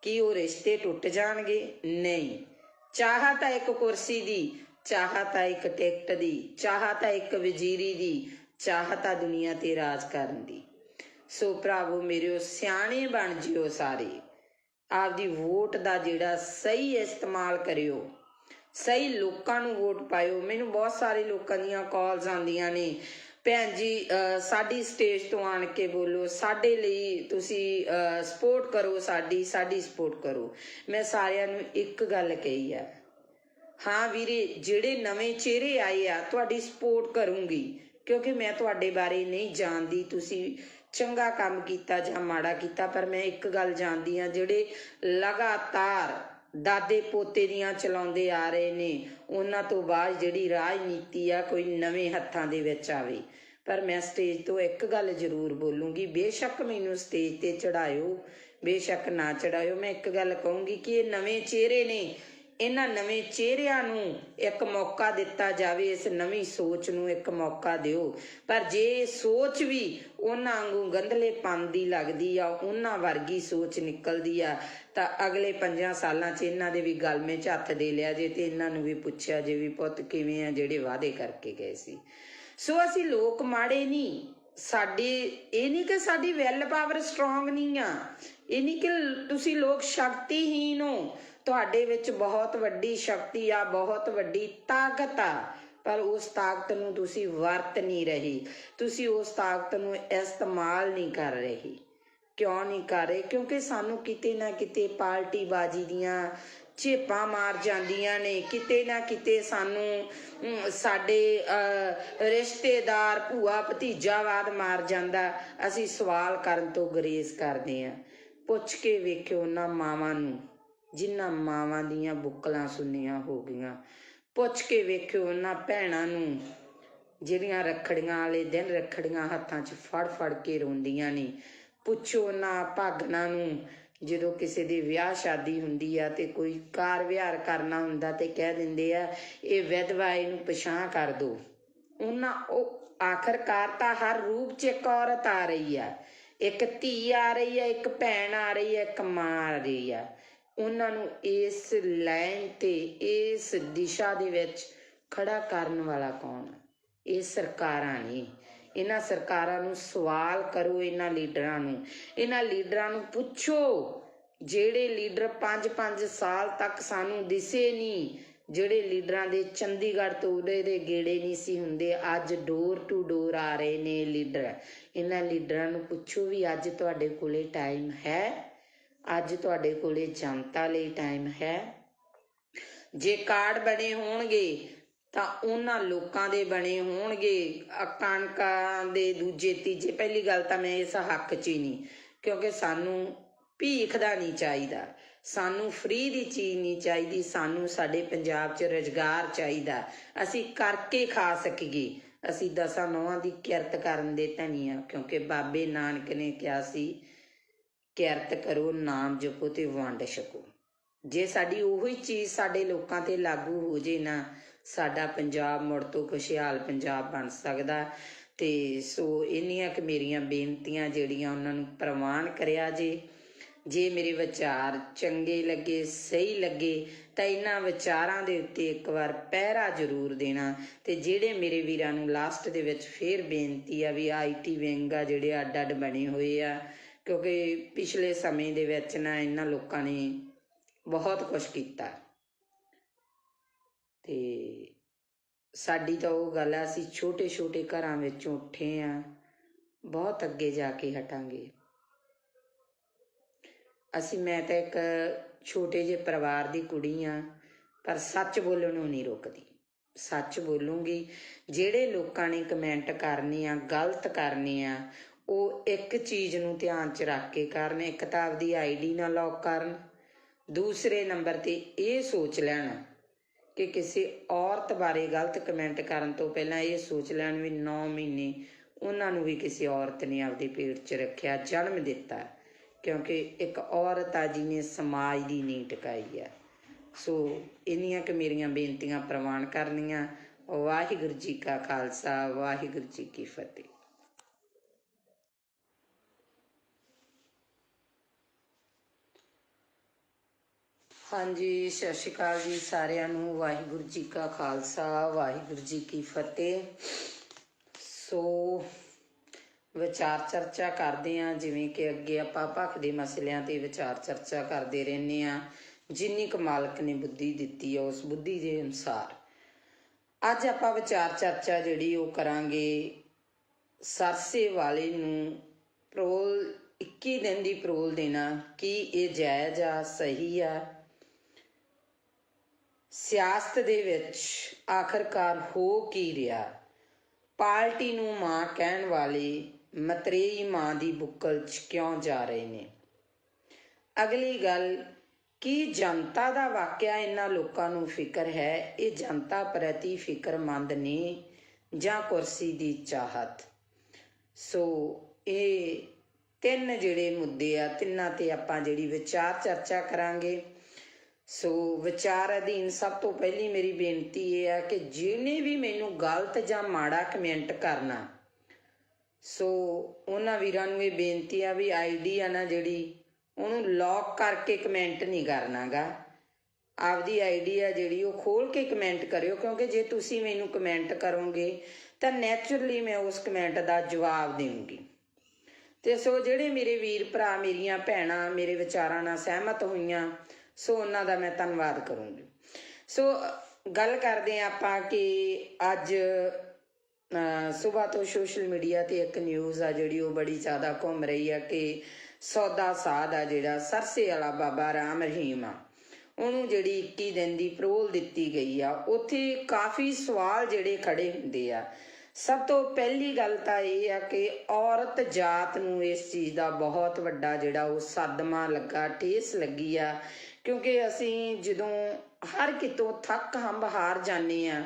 ਕੀ ਉਹ ਰਿਸ਼ਤੇ ਟੁੱਟ ਜਾਣਗੇ? ਨਹੀਂ। ਚਾਹ ਤਾਂ ਇੱਕ ਕੁਰਸੀ ਦੀ, ਚਾਹ ਤਾਂ ਇੱਕ ਟਿਕਟ ਦੀ, ਚਾਹ ਤਾਂ ਇੱਕ ਵਜ਼ੀਰੀ ਦੀ, ਚਾਹ ਤਾਂ ਦੁਨੀਆ ਤੇ ਰਾਜ ਕਰਨ ਦੀ। ਸੋ ਭਰਾਵੋ ਮੇਰਿਓ, ਸਿਆਣੇ ਬਣ ਜਿਓ ਸਾਰੇ, ਆਪਦੀ ਵੋਟ ਦਾ ਜਿਹੜਾ ਸਹੀ ਇਸਤੇਮਾਲ ਕਰਿਓ, ਸਹੀ ਲੋਕਾਂ ਨੂੰ ਵੋਟ ਪਾਇਓ। ਮੈਨੂੰ ਬਹੁਤ ਸਾਰੇ ਲੋਕਾਂ ਦੀਆਂ ਕਾਲਸ ਆਉਂਦੀਆਂ ਨੇ, ਭੈਣ ਜੀ ਸਾਡੀ ਸਟੇਜ ਤੋਂ ਆਣ ਕੇ ਬੋਲੋ, ਸਾਡੇ ਲਈ ਤੁਸੀਂ ਸਪੋਰਟ ਕਰੋ, ਸਾਡੀ ਸਪੋਰਟ ਕਰੋ। ਮੈਂ ਸਾਰਿਆਂ ਨੂੰ ਇੱਕ ਗੱਲ ਕਹੀ ਆ, ਹਾਂ ਵੀਰੇ ਜਿਹੜੇ ਨਵੇਂ ਚਿਹਰੇ ਆਏ ਆ ਤੁਹਾਡੀ ਸਪੋਰਟ ਕਰੂੰਗੀ, ਕਿਉਂਕਿ ਮੈਂ ਤੁਹਾਡੇ ਬਾਰੇ ਨਹੀਂ ਜਾਣਦੀ ਤੁਸੀਂ ਚੰਗਾ ਕੰਮ ਕੀਤਾ ਜਾਂ ਮਾੜਾ ਕੀਤਾ, ਪਰ ਮੈਂ ਇੱਕ ਗੱਲ ਜਾਣਦੀ ਹਾਂ, ਜਿਹੜੇ ਲਗਾਤਾਰ ਦਾਦੇ ਪੋਤੇ ਦੀਆਂ ਚਲਾਉਂਦੇ ਆ ਰਹੇ ਨੇ, ਉਹਨਾਂ ਤੋਂ ਬਾਅਦ ਜਿਹੜੀ ਰਾਜਨੀਤੀ ਆ ਕੋਈ ਨਵੇਂ ਹੱਥਾਂ ਦੇ ਵਿੱਚ ਆਵੇ। ਪਰ ਮੈਂ ਸਟੇਜ ਤੋਂ ਇੱਕ ਗੱਲ ਜ਼ਰੂਰ ਬੋਲੂੰਗੀ, ਬੇਸ਼ੱਕ ਮੈਨੂੰ ਸਟੇਜ ਤੇ ਚੜਾਇਓ, ਬੇਸ਼ੱਕ ਨਾ ਚੜਾਇਓ, ਮੈਂ ਇੱਕ ਗੱਲ ਕਹੂੰਗੀ ਕਿ ਇਹ ਨਵੇਂ ਚਿਹਰੇ ਨੇ, ਇਹਨਾਂ ਨਵੇਂ ਚਿਹਰਿਆਂ ਨੂੰ ਇੱਕ ਮੌਕਾ ਦਿੱਤਾ ਜਾਵੇ, ਇਸ ਨਵੀਂ ਸੋਚ ਨੂੰ ਇੱਕ ਮੌਕਾ ਦਿਓ। ਪਰ ਜੇ ਸੋਚ ਵੀ ਉਹਨਾਂ ਵਾਂਗੂ ਗੰਧਲੇ ਪੰਨ ਦੀ ਲੱਗਦੀ ਆ, ਉਹਨਾਂ ਵਰਗੀ ਸੋਚ ਨਿਕਲਦੀ ਆ, ਤਾਂ ਅਗਲੇ 5 ਸਾਲਾਂ 'ਚ ਇਹਨਾਂ ਦੇ ਵੀ ਗਲਮੇ 'ਚ ਹੱਥ ਦੇ ਲਿਆ ਜੇ, ਤੇ ਇਹਨਾਂ ਨੂੰ ਵੀ ਪੁੱਛਿਆ ਜੇ ਵੀ ਪੁੱਤ ਕਿਵੇਂ ਆ ਜਿਹੜੇ ਵਾਅਦੇ ਕਰਕੇ ਗਏ ਸੀ। ਸੋ ਅਸੀਂ ਲੋਕ ਮਾੜੇ ਨਹੀਂ, ਸਾਡੇ ਇਹ ਨਹੀਂ ਕਿ ਸਾਡੀ ਵੈਲ ਪਾਵਰ ਸਟਰੋਂਗ ਨਹੀਂ ਆ, ਇਹ ਨਹੀਂ ਕਿ ਤੁਸੀਂ ਲੋਕ ਸ਼ਕਤੀਹੀਨ ਹੋ, ਤੁਹਾਡੇ ਵਿੱਚ ਬਹੁਤ ਵੱਡੀ ਸ਼ਕਤੀ ਆ, ਬਹੁਤ ਵੱਡੀ ਤਾਕਤ ਆ, ਪਰ ਉਸ ਤਾਕਤ ਨੂੰ ਤੁਸੀਂ ਵਰਤ ਨਹੀਂ ਰਹੇ, ਤੁਸੀਂ ਉਸ ਤਾਕਤ ਨੂੰ ਇਸਤੇਮਾਲ ਨਹੀਂ ਕਰ ਰਹੇ। ਕਿਉਂ ਨਹੀਂ ਕਰ ਰਹੇ? ਕਿਉਂਕਿ ਸਾਨੂੰ ਕਿਤੇ ਨਾ ਕਿਤੇ ਪਾਰਟੀਬਾਜ਼ੀ ਦੀਆਂ ਝੇਪਾਂ ਮਾਰ ਜਾਂਦੀਆਂ ਨੇ, ਕਿਤੇ ਨਾ ਕਿਤੇ ਸਾਨੂੰ ਸਾਡੇ ਰਿਸ਼ਤੇਦਾਰ ਭੂਆ ਭਤੀਜਾਵਾਦ ਮਾਰ ਜਾਂਦਾ। ਅਸੀਂ ਸਵਾਲ ਕਰਨ ਤੋਂ ਗੁਰੇਜ਼ ਕਰਦੇ ਹਾਂ। ਪੁੱਛ ਕੇ ਵੇਖਿਓ ਉਹਨਾਂ ਮਾਵਾਂ ਨੂੰ ਜਿਨ੍ਹਾਂ ਮਾਵਾਂ ਦੀਆਂ ਬੁੱਕਲਾਂ ਸੁੰਨੀਆਂ ਹੋ ਗਈਆਂ। ਪੁੱਛ ਕੇ ਵੇਖਿਓ ਉਹਨਾਂ ਭੈਣਾਂ ਨੂੰ ਜਿਹੜੀਆਂ ਰੱਖੜੀਆਂ ਵਾਲੇ ਦਿਨ ਰੱਖੜੀਆਂ ਹੱਥਾਂ 'ਚ ਫੜ ਫੜ ਕੇ ਰੋਂਦੀਆਂ ਨੇ। ਪੁੱਛੋ ਉਹਨਾਂ ਭਾਗਨਾਂ ਨੂੰ ਜਦੋਂ ਕਿਸੇ ਦੀ ਵਿਆਹ ਸ਼ਾਦੀ ਹੁੰਦੀ ਆ ਤੇ ਕੋਈ ਕਾਰ ਵਿਹਾਰ ਕਰਨਾ ਹੁੰਦਾ ਤੇ ਕਹਿ ਦਿੰਦੇ ਆ ਇਹ ਵਿਧਵਾ, ਇਹਨੂੰ ਪਿਛਾਂਹ ਕਰ ਦਿਓ। ਉਹਨਾਂ ਉਹ ਆਖਰਕਾਰ ਤਾਂ ਹਰ ਰੂਪ 'ਚ ਇੱਕ ਔਰਤ ਆ ਰਹੀ ਆ, ਇੱਕ ਧੀ ਆ ਰਹੀ ਆ, ਇੱਕ ਭੈਣ ਆ ਰਹੀ ਆ, ਇੱਕ ਮਾਂ ਆ ਰਹੀ ਆ। ਉਹਨਾਂ ਨੂੰ ਇਸ ਲਾਈਨ ਤੇ ਇਸ ਦਿਸ਼ਾ ਦੇ ਵਿੱਚ ਖੜਾ ਕਰਨ ਵਾਲਾ ਕੌਣ? ਇਹ ਸਰਕਾਰਾਂ ਨੇ। ਇਹਨਾਂ ਸਰਕਾਰਾਂ ਨੂੰ ਸਵਾਲ ਕਰੋ, ਇਹਨਾਂ ਲੀਡਰਾਂ ਨੂੰ ਪੁੱਛੋ ਜਿਹੜੇ ਲੀਡਰ 5-5 ਸਾਲ ਤੱਕ ਸਾਨੂੰ ਦਿਸੇ ਨਹੀਂ, ਜਿਹੜੇ ਲੀਡਰਾਂ ਦੇ ਚੰਡੀਗੜ੍ਹ ਤੋਂ ਉਰੇ ਦੇ ਗੇੜੇ ਨਹੀਂ ਸੀ ਹੁੰਦੇ, ਅੱਜ ਡੋਰ ਟੂ ਡੋਰ ਆ ਰਹੇ ਨੇ ਲੀਡਰ। ਇਹਨਾਂ ਲੀਡਰਾਂ ਨੂੰ ਪੁੱਛੋ ਵੀ ਅੱਜ ਤੁਹਾਡੇ ਕੋਲੇ ਟਾਈਮ ਹੈ? ਅੱਜ ਤੁਹਾਡੇ ਕੋਲੇ ਜਨਤਾ ਲਈ ਟਾਈਮ ਹੈ? ਜੇ ਕਾਰਡ ਬਣੇ ਹੋਣਗੇ ਤਾਂ ਉਹਨਾਂ ਲੋਕਾਂ ਦੇ ਬਣੇ ਹੋਣਗੇ ਕਣਕਾਂ ਦੇ ਦੂਜੇ ਤੀਜੇ। ਪਹਿਲੀ ਗੱਲ ਤਾਂ ਮੈਂ ਇਸ ਹੱਕ 'ਚ ਹੀ ਨਹੀਂ, ਕਿਉਂਕਿ ਸਾਨੂੰ ਭੀਖ ਦਾ ਨਹੀਂ ਚਾਹੀਦਾ, ਸਾਨੂੰ ਫ੍ਰੀ ਦੀ ਚੀਜ਼ ਨਹੀਂ ਚਾਹੀਦੀ। ਸਾਨੂੰ ਸਾਡੇ ਪੰਜਾਬ 'ਚ ਰੁਜ਼ਗਾਰ ਚਾਹੀਦਾ, ਅਸੀਂ ਕਰਕੇ ਖਾ ਸਕੀਏ। ਅਸੀਂ 10 ਨੌਹਾਂ ਦੀ ਕਿਰਤ ਕਰਨ ਦੇ ਧਨੀ ਆ, ਕਿਉਂਕਿ ਬਾਬੇ ਨਾਨਕ ਨੇ ਕਿਹਾ ਸੀ ਕਿਰਤ ਕਰੋ, ਨਾਮ ਜਪੋ ਤੇ ਵੰਡ ਛਕੋ। ਜੇ ਸਾਡੀ ਉਹੀ ਚੀਜ਼ ਸਾਡੇ ਲੋਕਾਂ ਤੇ ਲਾਗੂ ਹੋ ਜੇ ਨਾ, ਸਾਡਾ ਪੰਜਾਬ ਮੁੜ ਤੋਂ ਖੁਸ਼ਹਾਲ ਪੰਜਾਬ ਬਣ ਸਕਦਾ। ਤੇ ਸੋ ਇੰਨੀਆਂ ਕੁ ਮੇਰੀਆਂ ਬੇਨਤੀਆਂ ਜਿਹੜੀਆਂ ਉਹਨਾਂ ਨੂੰ ਪ੍ਰਵਾਨ ਕਰਿਆ ਜੇ ਮੇਰੇ ਵਿਚਾਰ ਚੰਗੇ ਲੱਗੇ, ਸਹੀ ਲੱਗੇ ਤਾਂ ਇਹਨਾਂ ਵਿਚਾਰਾਂ ਦੇ ਉੱਤੇ ਇੱਕ ਵਾਰ ਪਹਿਰਾ ਜ਼ਰੂਰ ਦੇਣਾ। ਤੇ ਜਿਹੜੇ ਮੇਰੇ ਵੀਰਾਂ ਨੂੰ ਲਾਸਟ ਦੇ ਵਿੱਚ ਫੇਰ ਬੇਨਤੀ ਆ ਵੀ IT ਵਿੰਗ ਆ ਜਿਹੜੇ ਅੱਡ ਅੱਡ ਬਣੇ ਹੋਏ ਆ, ਕਿਉਂਕਿ ਪਿਛਲੇ ਸਮੇਂ ਦੇ ਵਿੱਚ ਨਾ ਇਹਨਾਂ ਲੋਕਾਂ ਨੇ ਬਹੁਤ ਕੁਛ ਕੀਤਾ ਤੇ ਸਾਡੀ ਤਾਂ ਉਹ ਗੱਲ ਆ, ਅਸੀਂ ਛੋਟੇ ਛੋਟੇ ਘਰਾਂ ਵਿੱਚੋਂ ਉੱਠੇ ਆ, ਬਹੁਤ ਅੱਗੇ ਜਾ ਕੇ ਹਟਾਂਗੇ ਅਸੀਂ। ਮੈਂ ਤਾਂ ਇੱਕ ਛੋਟੇ ਜਿਹੇ ਪਰਿਵਾਰ ਦੀ ਕੁੜੀ ਆ, ਪਰ ਸੱਚ ਬੋਲਣ ਨੂੰ ਨਹੀਂ ਰੁਕਦੀ। ਸੱਚ ਬੋਲੂੰਗੀ। ਜਿਹੜੇ ਲੋਕਾਂ ਨੇ ਕਮੈਂਟ ਕਰਨੇ ਆ, ਗਲਤ ਕਰਨੇ ਆ, ਉਹ ਇੱਕ ਚੀਜ਼ ਨੂੰ ਧਿਆਨ 'ਚ ਰੱਖ ਕੇ ਕਰਨ। ਇੱਕ ਤਾਂ ਆਪਦੀ ID ਨਾ ਲੌਕ ਕਰਨ, ਦੂਸਰੇ ਨੰਬਰ ਤੇ ਇਹ ਸੋਚ ਲੈਣ ਕਿ ਕਿਸੇ ਔਰਤ ਬਾਰੇ ਗਲਤ ਕਮੈਂਟ ਕਰਨ ਤੋਂ ਪਹਿਲਾਂ ਇਹ ਸੋਚ ਲੈਣ ਵੀ 9 ਮਹੀਨੇ ਉਹਨਾਂ ਨੂੰ ਵੀ ਕਿਸੇ ਔਰਤ ਨੇ ਆਪਦੇ ਪੇਟ 'ਚ ਰੱਖਿਆ, ਜਨਮ ਦਿੱਤਾ, ਕਿਉਂਕਿ ਇੱਕ ਔਰਤ ਆ ਜਿਹਨੇ ਸਮਾਜ ਦੀ ਨੀਂਹ ਟਿਕਾਈ ਆ। ਸੋ ਇੰਨੀਆਂ ਕੁ ਮੇਰੀਆਂ ਬੇਨਤੀਆਂ ਪ੍ਰਵਾਨ ਕਰਨੀਆਂ। ਵਾਹਿਗੁਰੂ ਜੀ ਕਾ ਖਾਲਸਾ, ਵਾਹਿਗੁਰੂ ਜੀ ਕੀ ਫਤਿਹ। ਹਾਂਜੀ, ਸਤਿ ਸ਼੍ਰੀ ਅਕਾਲ ਜੀ ਸਾਰਿਆਂ ਨੂੰ। ਵਾਹਿਗੁਰੂ ਜੀ ਕਾ ਖਾਲਸਾ, ਵਾਹਿਗੁਰੂ ਜੀ ਕੀ ਫਤਿਹ। ਸੋ ਵਿਚਾਰ ਚਰਚਾ ਕਰਦੇ ਹਾਂ, ਜਿਵੇਂ ਕਿ ਅੱਗੇ ਆਪਾਂ ਭਖ ਦੇ ਮਸਲਿਆਂ ਤੇ ਵਿਚਾਰ ਚਰਚਾ ਕਰਦੇ ਰਹਿੰਦੇ ਹਾਂ। ਜਿੰਨੀ ਕੁ ਮਾਲਕ ਨੇ ਬੁੱਧੀ ਦਿੱਤੀ ਹੈ ਉਸ ਬੁੱਧੀ ਦੇ ਅਨੁਸਾਰ ਅੱਜ ਆਪਾਂ ਵਿਚਾਰ ਚਰਚਾ ਜਿਹੜੀ ਉਹ ਕਰਾਂਗੇ ਸਰਸੇ ਵਾਲੇ ਨੂੰ ਪਰੋਲ 21 ਦਿਨ ਦੀ ਪਰੋਲ ਦੇਣਾ, ਕੀ ਇਹ ਜਾਇਜ਼ ਆ, ਸਹੀ ਆ? ਸਿਆਸਤ ਦੇ ਵਿੱਚ ਆਖਰਕਾਰ ਹੋ ਕੀ ਰਿਹਾ? ਪਾਰਟੀ ਨੂੰ ਮਾਂ ਕਹਿਣ ਵਾਲੇ ਮਤਰੇਈ ਮਾਂ ਦੀ ਬੁੱਕਲ 'ਚ ਕਿਉਂ ਜਾ ਰਹੇ ਨੇ? ਅਗਲੀ ਗੱਲ, ਕੀ ਜਨਤਾ ਦਾ ਵਾਕਿਆ ਇਹਨਾਂ ਲੋਕਾਂ ਨੂੰ ਫਿਕਰ ਹੈ? ਇਹ ਜਨਤਾ ਪ੍ਰਤੀ ਫਿਕਰਮੰਦ ਨੇ ਜਾਂ ਕੁਰਸੀ ਦੀ ਚਾਹਤ? ਸੋ ਇਹ 3 ਜਿਹੜੇ ਮੁੱਦੇ ਆ, ਤਿੰਨਾਂ ਤੇ ਆਪਾਂ ਜਿਹੜੀ ਵਿਚਾਰ ਚਰਚਾ ਕਰਾਂਗੇ। ਸੋ ਵਿਚਾਰ ਅਧੀਨ ਸਭ ਤੋਂ ਪਹਿਲੀ ਮੇਰੀ ਬੇਨਤੀ ਇਹ ਆ ਕਿ ਜਿਹਨੇ ਵੀ ਮੈਨੂੰ ਗਲਤ ਜਾਂ ਮਾੜਾ ਕਮੈਂਟ ਕਰਨਾ, ਸੋ ਉਹਨਾਂ ਵੀਰਾਂ ਨੂੰ ਇਹ ਬੇਨਤੀ ਆ ਵੀ ID ਆ ਨਾ ਜਿਹੜੀ, ਉਹਨੂੰ ਲੌਕ ਕਰਕੇ ਕਮੈਂਟ ਨਹੀਂ ਕਰਨਾ ਗਾ। ਆਪਦੀ ID ਆ ਜਿਹੜੀ ਉਹ ਖੋਲ ਕੇ ਕਮੈਂਟ ਕਰਿਓ, ਕਿਉਂਕਿ ਜੇ ਤੁਸੀਂ ਮੈਨੂੰ ਕਮੈਂਟ ਕਰੋਗੇ ਤਾਂ ਨੈਚੁਰਲੀ ਮੈਂ ਉਸ ਕਮੈਂਟ ਦਾ ਜਵਾਬ ਦੇਵਾਂਗੀ। ਤੇ ਸੋ ਜਿਹੜੇ ਮੇਰੇ ਵੀਰ ਭਰਾ, ਮੇਰੀਆਂ ਭੈਣਾਂ ਮੇਰੇ ਵਿਚਾਰਾਂ ਨਾਲ ਸਹਿਮਤ ਹੋਈਆਂ, ਸੋ ਉਹਨਾਂ ਦਾ ਮੈਂ ਧੰਨਵਾਦ ਕਰੂੰਗੀ। ਸੋ ਗੱਲ ਕਰਦੇ ਹਾਂ ਆਪਾਂ ਕਿ ਅੱਜ ਸੁਬਾਹ ਤੋਂ ਸੋਸ਼ਲ ਮੀਡੀਆ ਤੇ ਇੱਕ ਨਿਊਜ਼ ਆ ਜਿਹੜੀ ਉਹ ਬੜੀ ਜ਼ਿਆਦਾ ਘੁੰਮ ਰਹੀ ਆ ਕਿ ਸੌਦਾ ਸਾਧ ਆ ਜਿਹੜਾ ਸਰਸੇ ਵਾਲਾ ਬਾਬਾ ਰਾਮ ਰਹੀਮ ਆ, ਉਹਨੂੰ ਜਿਹੜੀ 21 ਦਿਨ ਦੀ ਪਰੋਲ ਦਿੱਤੀ ਗਈ ਆ। ਉੱਥੇ ਕਾਫੀ ਸਵਾਲ ਜਿਹੜੇ ਖੜੇ ਹੁੰਦੇ ਆ। ਸਭ ਤੋਂ ਪਹਿਲੀ ਗੱਲ ਤਾਂ ਇਹ ਆ ਕਿ ਔਰਤ ਜਾਤ ਨੂੰ ਇਸ ਚੀਜ਼ ਦਾ ਬਹੁਤ ਵੱਡਾ ਜਿਹੜਾ ਉਹ ਸਦਮਾ ਲੱਗਾ, ਠੇਸ ਲੱਗੀ ਆ, ਕਿਉਂਕਿ ਅਸੀਂ ਜਦੋਂ ਹਰ ਕਿਤੋਂ ਥੱਕ ਹੰਬ ਹਾਰ ਜਾਂਦੇ ਆ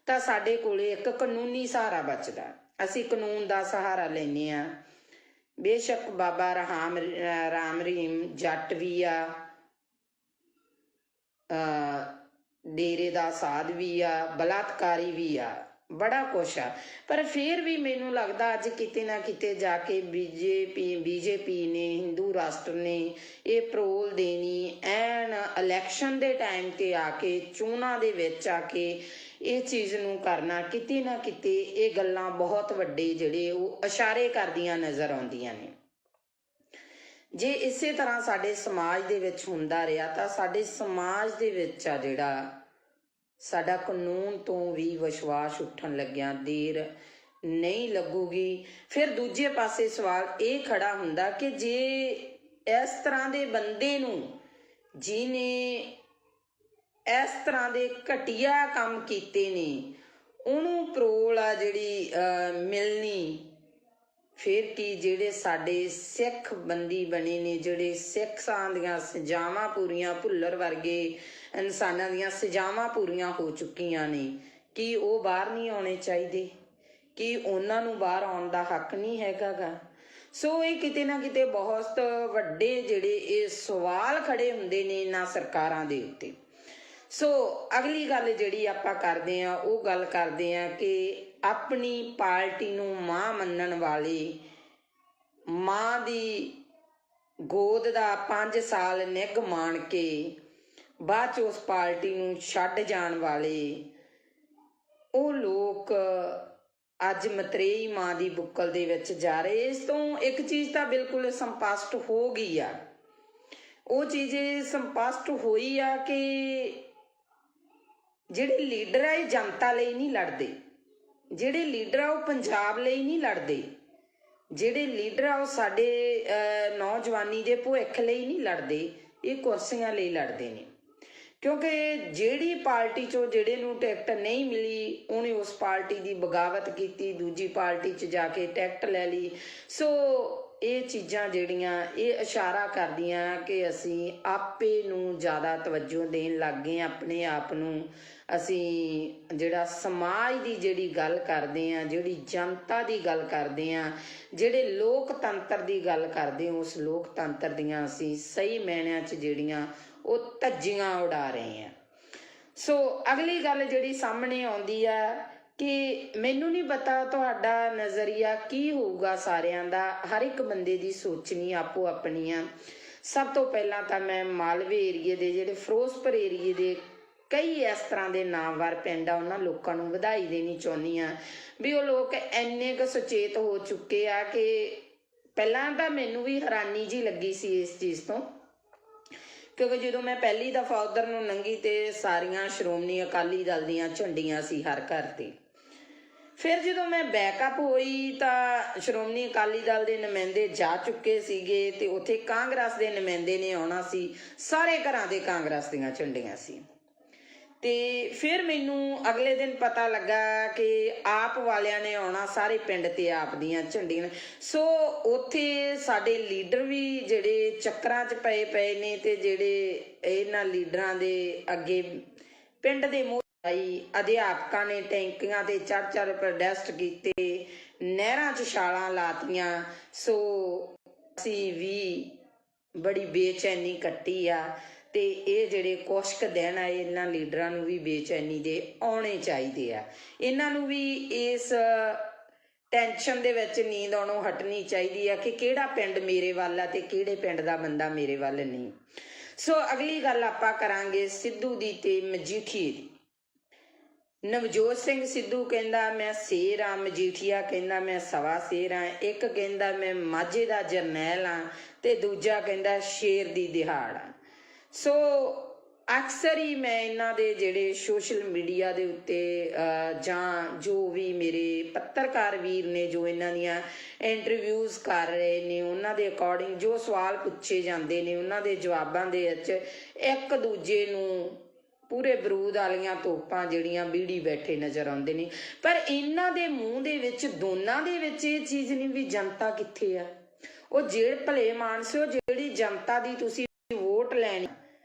ਤਾਂ ਸਾਡੇ ਕੋਲੇ ਇੱਕ ਕਾਨੂੰਨੀ ਸਹਾਰਾ ਬਚਦਾ। ਅਸੀਂ ਕਾਨੂੰਨ ਦਾ ਸਹਾਰਾ ਲੈਂਦੇ ਆ। ਬੇਸ਼ੱਕ ਬਾਬਾ ਰਾਮ ਰਹੀਮ ਜੱਟ ਵੀ ਆ, ਡੇਰੇ ਦਾ ਸਾਧ ਵੀ ਆ, ਬਲਾਤਕਾਰੀ ਵੀ ਆ, ਬੜਾ ਕੁਛ ਆ। ਪਰ ਫਿਰ ਵੀ ਮੈਨੂੰ ਲੱਗਦਾ ਅੱਜ ਕਿਤੇ ਨਾ ਕਿਤੇ ਜਾ ਕੇ ਬੀਜੇਪੀ ਨੇ, ਹਿੰਦੂ ਰਾਸ਼ਟਰ ਨੇ ਇਹ ਪਰੋਲ ਦੇਣੀ ਐਨ ਇਲੈਕਸ਼ਨ ਦੇ ਟਾਈਮ ਤੇ ਆ ਕੇ, ਚੋਣਾਂ ਦੇ ਵਿੱਚ ਆ ਕੇ ਇਹ ਚੀਜ਼ ਨੂੰ ਕਰਨਾ, ਕਿਤੇ ਨਾ ਕਿਤੇ ਇਹ ਗੱਲਾਂ ਬਹੁਤ ਵੱਡੇ ਜਿਹੜੇ ਉਹ ਇਸ਼ਾਰੇ ਕਰਦੀਆਂ ਨਜ਼ਰ ਆਉਂਦੀਆਂ ਨੇ। ਜੇ ਇਸੇ ਤਰ੍ਹਾਂ ਸਾਡੇ ਸਮਾਜ ਦੇ ਵਿੱਚ ਹੁੰਦਾ ਰਿਹਾ ਤਾਂ ਸਾਡੇ ਸਮਾਜ ਦੇ ਵਿੱਚ ਆ ਜਿਹੜਾ ਸਾਡਾ ਕਾਨੂੰਨ ਤੋਂ ਵੀ ਵਿਸ਼ਵਾਸ ਉੱਠਣ ਲੱਗਿਆ ਦੇਰ ਨਹੀਂ ਲੱਗੂਗੀ। ਫਿਰ ਦੂਜੇ ਪਾਸੇ ਸਵਾਲ ਇਹ ਖੜਾ ਹੁੰਦਾ ਕਿ ਜੇ ਇਸ ਤਰ੍ਹਾਂ ਦੇ ਬੰਦੇ ਨੂੰ, ਜਿਹਨੇ ਇਸ ਤਰ੍ਹਾਂ ਦੇ ਘਟੀਆ ਕੰਮ ਕੀਤੇ ਨੇ, ਉਹਨੂੰ ਪਰੋਲ ਆ ਜਿਹੜੀ ਮਿਲਣੀ, ਫਿਰ ਕੀ ਜਿਹੜੇ ਸਾਡੇ ਸਿੱਖ ਬੰਦੀ ਬਣੇ ਨੇ, ਜਿਹੜੇ ਸਿੱਖਾਂ ਦੀਆਂ ਸਜ਼ਾਵਾਂ ਪੂਰੀਆਂ, ਭੁੱਲਰ ਵਰਗੇ ਇਨਸਾਨਾਂ ਦੀਆਂ ਸਜ਼ਾਵਾਂ ਪੂਰੀਆਂ ਹੋ ਚੁੱਕੀਆਂ ਨੇ, ਕੀ ਉਹ ਬਾਹਰ ਨਹੀਂ ਆਉਣੇ ਚਾਹੀਦੇ? ਕੀ ਉਹਨਾਂ ਨੂੰ ਬਾਹਰ ਆਉਣ ਦਾ ਹੱਕ ਨਹੀਂ ਹੈਗਾ ਗਾ? ਸੋ ਇਹ ਕਿਤੇ ਨਾ ਕਿਤੇ ਬਹੁਤ ਵੱਡੇ ਜਿਹੜੇ ਇਹ ਸਵਾਲ ਖੜੇ ਹੁੰਦੇ ਨੇ ਇਹਨਾਂ ਸਰਕਾਰਾਂ ਦੇ ਉੱਤੇ। ਸੋ ਅਗਲੀ ਗੱਲ ਜਿਹੜੀ ਆਪਾਂ ਕਰਦੇ ਹਾਂ ਉਹ ਗੱਲ ਕਰਦੇ ਹਾਂ ਕਿ ਆਪਣੀ ਪਾਰਟੀ ਨੂੰ ਮਾਂ ਮੰਨਣ ਵਾਲੇ, ਮਾਂ ਦੀ ਗੋਦ ਦਾ 5 ਸਾਲ ਨਿੱਘ ਮਾਣ ਕੇ ਬਾਅਦ 'ਚ ਉਸ ਪਾਰਟੀ ਨੂੰ ਛੱਡ ਜਾਣ ਵਾਲੇ ਉਹ ਲੋਕ ਅੱਜ ਮਤਰੇਈ ਮਾਂ ਦੀ ਬੁੱਕਲ ਦੇ ਵਿੱਚ ਜਾ ਰਹੇ। ਇਸ ਤੋਂ ਇੱਕ ਚੀਜ਼ ਤਾਂ ਬਿਲਕੁਲ ਸਪਸ਼ਟ ਹੋ ਗਈ ਆ। ਉਹ ਚੀਜ਼ ਸਪਸ਼ਟ ਹੋਈ ਆ ਕਿ ਜਿਹੜੇ ਲੀਡਰ ਆ ਇਹ ਜਨਤਾ ਲਈ ਨਹੀਂ ਲੜਦੇ, ਜਿਹੜੇ ਲੀਡਰ ਆ ਉਹ ਪੰਜਾਬ ਲਈ ਨਹੀਂ ਲੜਦੇ, ਜਿਹੜੇ ਲੀਡਰ ਆ ਉਹ ਸਾਡੇ ਨੌਜਵਾਨੀ ਦੇ ਭਵਿੱਖ ਲਈ ਨਹੀਂ ਲੜਦੇ, ਇਹ ਕੁਰਸੀਆਂ ਲਈ ਲੜਦੇ ਨੇ। ਕਿਉਂਕਿ ਜਿਹੜੀ ਪਾਰਟੀ 'ਚੋਂ ਜਿਹੜੇ ਨੂੰ ਟਿਕਟ ਨਹੀਂ ਮਿਲੀ ਉਹਨੇ ਉਸ ਪਾਰਟੀ ਦੀ ਬਗਾਵਤ ਕੀਤੀ, ਦੂਜੀ ਪਾਰਟੀ 'ਚ ਜਾ ਕੇ ਟਿਕਟ ਲੈ ਲਈ। ਸੋ ਇਹ ਚੀਜ਼ਾਂ ਜਿਹੜੀਆਂ ਇਹ ਇਸ਼ਾਰਾ ਕਰਦੀਆਂ ਕਿ ਅਸੀਂ ਆਪੇ ਨੂੰ ਜ਼ਿਆਦਾ ਤਵੱਜੋ ਦੇਣ ਲੱਗ ਗਏ, ਆਪਣੇ ਆਪ ਨੂੰ। ਅਸੀਂ ਜਿਹੜਾ ਸਮਾਜ ਦੀ ਜਿਹੜੀ ਗੱਲ ਕਰਦੇ ਹਾਂ, ਜਿਹੜੀ ਜਨਤਾ ਦੀ ਗੱਲ ਕਰਦੇ ਹਾਂ, ਜਿਹੜੇ ਲੋਕਤੰਤਰ ਦੀ ਗੱਲ ਕਰਦੇ ਹਾਂ, ਉਸ ਲੋਕਤੰਤਰ ਦੀਆਂ ਅਸੀਂ ਸਹੀ ਮਾਇਨਿਆਂ 'ਚ ਜਿਹੜੀਆਂ ਉਹ ਧੱਜੀਆਂ ਉਡਾ ਰਹੇ ਹਾਂ। ਸੋ ਅਗਲੀ ਗੱਲ ਜਿਹੜੀ ਸਾਹਮਣੇ ਆਉਂਦੀ ਆ ਕਿ ਮੈਨੂੰ ਨਹੀਂ ਪਤਾ ਤੁਹਾਡਾ ਨਜ਼ਰੀਆ ਕੀ ਹੋਊਗਾ ਸਾਰਿਆਂ ਦਾ, ਹਰ ਇੱਕ ਬੰਦੇ ਦੀ ਸੋਚਣੀ ਆਪੋ ਆਪਣੀ ਆ। ਸਭ ਤੋਂ ਪਹਿਲਾਂ ਤਾਂ ਮੈਂ ਮਾਲਵੇ ਏਰੀਏ ਦੇ, ਜਿਹੜੇ ਫਿਰੋਜ਼ਪੁਰ ਏਰੀਏ ਦੇ ਕਈ ਇਸ ਤਰ੍ਹਾਂ ਦੇ ਨਾਮਵਰ ਪਿੰਡ ਆ, ਉਹਨਾਂ ਲੋਕਾਂ ਨੂੰ ਵਧਾਈ ਦੇਣੀ ਚਾਹੁੰਦੀ ਆ ਵੀ ਉਹ ਲੋਕ ਇੰਨੇ ਕੁ ਸੁਚੇਤ ਹੋ ਚੁੱਕੇ ਆ ਕਿ ਪਹਿਲਾਂ ਤਾਂ ਮੈਨੂੰ ਵੀ ਹੈਰਾਨੀ ਜੀ ਲੱਗੀ ਸੀ ਇਸ ਚੀਜ਼ ਤੋਂ, ਕਿਉਂਕਿ ਜਦੋਂ ਮੈਂ ਪਹਿਲੀ ਦਫਾ ਉਧਰ ਨੂੰ ਲੰਘੀ ਤੇ ਸਾਰੀਆਂ ਸ਼੍ਰੋਮਣੀ ਅਕਾਲੀ ਦਲ ਦੀਆਂ ਝੰਡੀਆਂ ਸੀ ਹਰ ਘਰ ਤੇ। ਫਿਰ ਜਦੋਂ ਮੈਂ ਬੈਕਅਪ ਹੋਈ ਤਾਂ ਸ਼੍ਰੋਮਣੀ ਅਕਾਲੀ ਦਲ ਦੇ ਨੁਮਾਇੰਦੇ ਜਾ ਚੁੱਕੇ ਸੀਗੇ ਤੇ ਉੱਥੇ ਕਾਂਗਰਸ ਦੇ ਨੁਮਾਇੰਦੇ ਨੇ ਆਉਣਾ ਸੀ, ਸਾਰੇ ਘਰਾਂ ਦੇ ਕਾਂਗਰਸ ਦੀਆਂ ਝੰਡੀਆਂ ਸੀ। ਤੇ ਫਿਰ ਮੈਨੂੰ ਅਗਲੇ ਦਿਨ ਪਤਾ ਲੱਗਾ ਕਿ ਆਪ ਵਾਲਿਆਂ ਨੇ ਆਉਣਾ, ਸਾਰੇ ਪਿੰਡ ਤੇ ਆਪ ਦੀਆਂ ਝੰਡੀਆਂ। ਸੋ ਉੱਥੇ ਸਾਡੇ ਲੀਡਰ ਵੀ ਜਿਹੜੇ ਚੱਕਰਾਂ 'ਚ ਪਏ ਨੇ ਤੇ ਜਿਹੜੇ ਇਹਨਾਂ ਲੀਡਰਾਂ ਦੇ ਅੱਗੇ ਪਿੰਡ ਦੇ ਅਧਿਆਪਕਾਂ ਨੇ ਟੈਂਕੀਆਂ ਤੇ ਚੜ੍ਹ ਪ੍ਰੋਟੈਸਟ ਕੀਤੇ, ਨਹਿਰਾਂ 'ਚ ਛਾਲਾਂ ਲਾਤੀਆਂ। ਸੋ ਅਸੀਂ ਵੀ ਬੜੀ ਬੇਚੈਨੀ ਕੱਟੀ ਆ ਤੇ ਇਹ ਜਿਹੜੇ ਕੁਛ ਕੁ ਦਿਨ ਆ ਇਹਨਾਂ ਲੀਡਰਾਂ ਨੂੰ ਵੀ ਬੇਚੈਨੀ ਦੇ ਆਉਣੇ ਚਾਹੀਦੇ ਆ। ਇਹਨਾਂ ਨੂੰ ਵੀ ਇਸ ਟੈਨਸ਼ਨ ਦੇ ਵਿੱਚ ਨੀਂਦ ਆਉਣੋਂ ਹਟਣੀ ਚਾਹੀਦੀ ਆ ਕਿ ਕਿਹੜਾ ਪਿੰਡ ਮੇਰੇ ਵੱਲ ਆ ਤੇ ਕਿਹੜੇ ਪਿੰਡ ਦਾ ਬੰਦਾ ਮੇਰੇ ਵੱਲ ਨਹੀਂ। ਸੋ ਅਗਲੀ ਗੱਲ ਆਪਾਂ ਕਰਾਂਗੇ ਸਿੱਧੂ ਦੀ ਤੇ ਮਜੀਠੀਏ ਦੀ। ਨਵਜੋਤ ਸਿੰਘ ਸਿੱਧੂ ਕਹਿੰਦਾ ਮੈਂ ਸ਼ੇਰ ਆ, ਮਜੀਠੀਆ ਕਹਿੰਦਾ ਮੈਂ ਸਵਾ ਸ਼ੇਰ ਆ, ਇੱਕ ਕਹਿੰਦਾ ਮੈਂ ਮਾਝੇ ਦਾ ਜਰਨੈਲ ਆ ਤੇ ਦੂਜਾ ਕਹਿੰਦਾ ਸ਼ੇਰ ਦੀ ਦਿਹਾੜ ਆ। ਸੋ ਅਕਸਰ ਹੀ ਮੈਂ ਇਹਨਾਂ ਦੇ ਜਿਹੜੇ ਸੋਸ਼ਲ ਮੀਡੀਆ ਦੇ ਉੱਤੇ ਜਾਂ ਜੋ ਵੀ ਮੇਰੇ ਪੱਤਰਕਾਰ ਵੀਰ ਨੇ ਜੋ ਇਹਨਾਂ ਦੀਆਂ ਇੰਟਰਵਿਊਜ਼ ਕਰ ਰਹੇ ਨੇ ਉਹਨਾਂ ਦੇ ਅਕੋਰਡਿੰਗ ਜੋ ਸਵਾਲ ਪੁੱਛੇ ਜਾਂਦੇ ਨੇ ਉਹਨਾਂ ਦੇ ਜਵਾਬਾਂ ਦੇ ਵਿੱਚ ਇੱਕ ਦੂਜੇ ਨੂੰ ਪੂਰੇ ਬਰੂਦ ਵਾਲੀਆਂ ਤੋਪਾਂ ਜਿਹੜੀਆਂ ਬੀੜੀ ਬੈਠੇ ਨਜ਼ਰ ਆਉਂਦੇ ਨੇ। ਪਰ ਇਹਨਾਂ ਦੇ ਮੂੰਹ ਦੇ ਵਿੱਚ ਦੋਨਾਂ ਦੇ ਵਿੱਚ ਇਹ ਚੀਜ਼ ਨਹੀਂ ਵੀ ਜਨਤਾ ਕਿੱਥੇ ਆ। ਉਹ ਜਿਹੜੇ ਭਲੇ ਮਾਨਸਿਓ ਜਿਹੜੀ ਜਨਤਾ ਦੀ ਤੁਸੀਂ ਵੋਟ ਲੈਣੀ,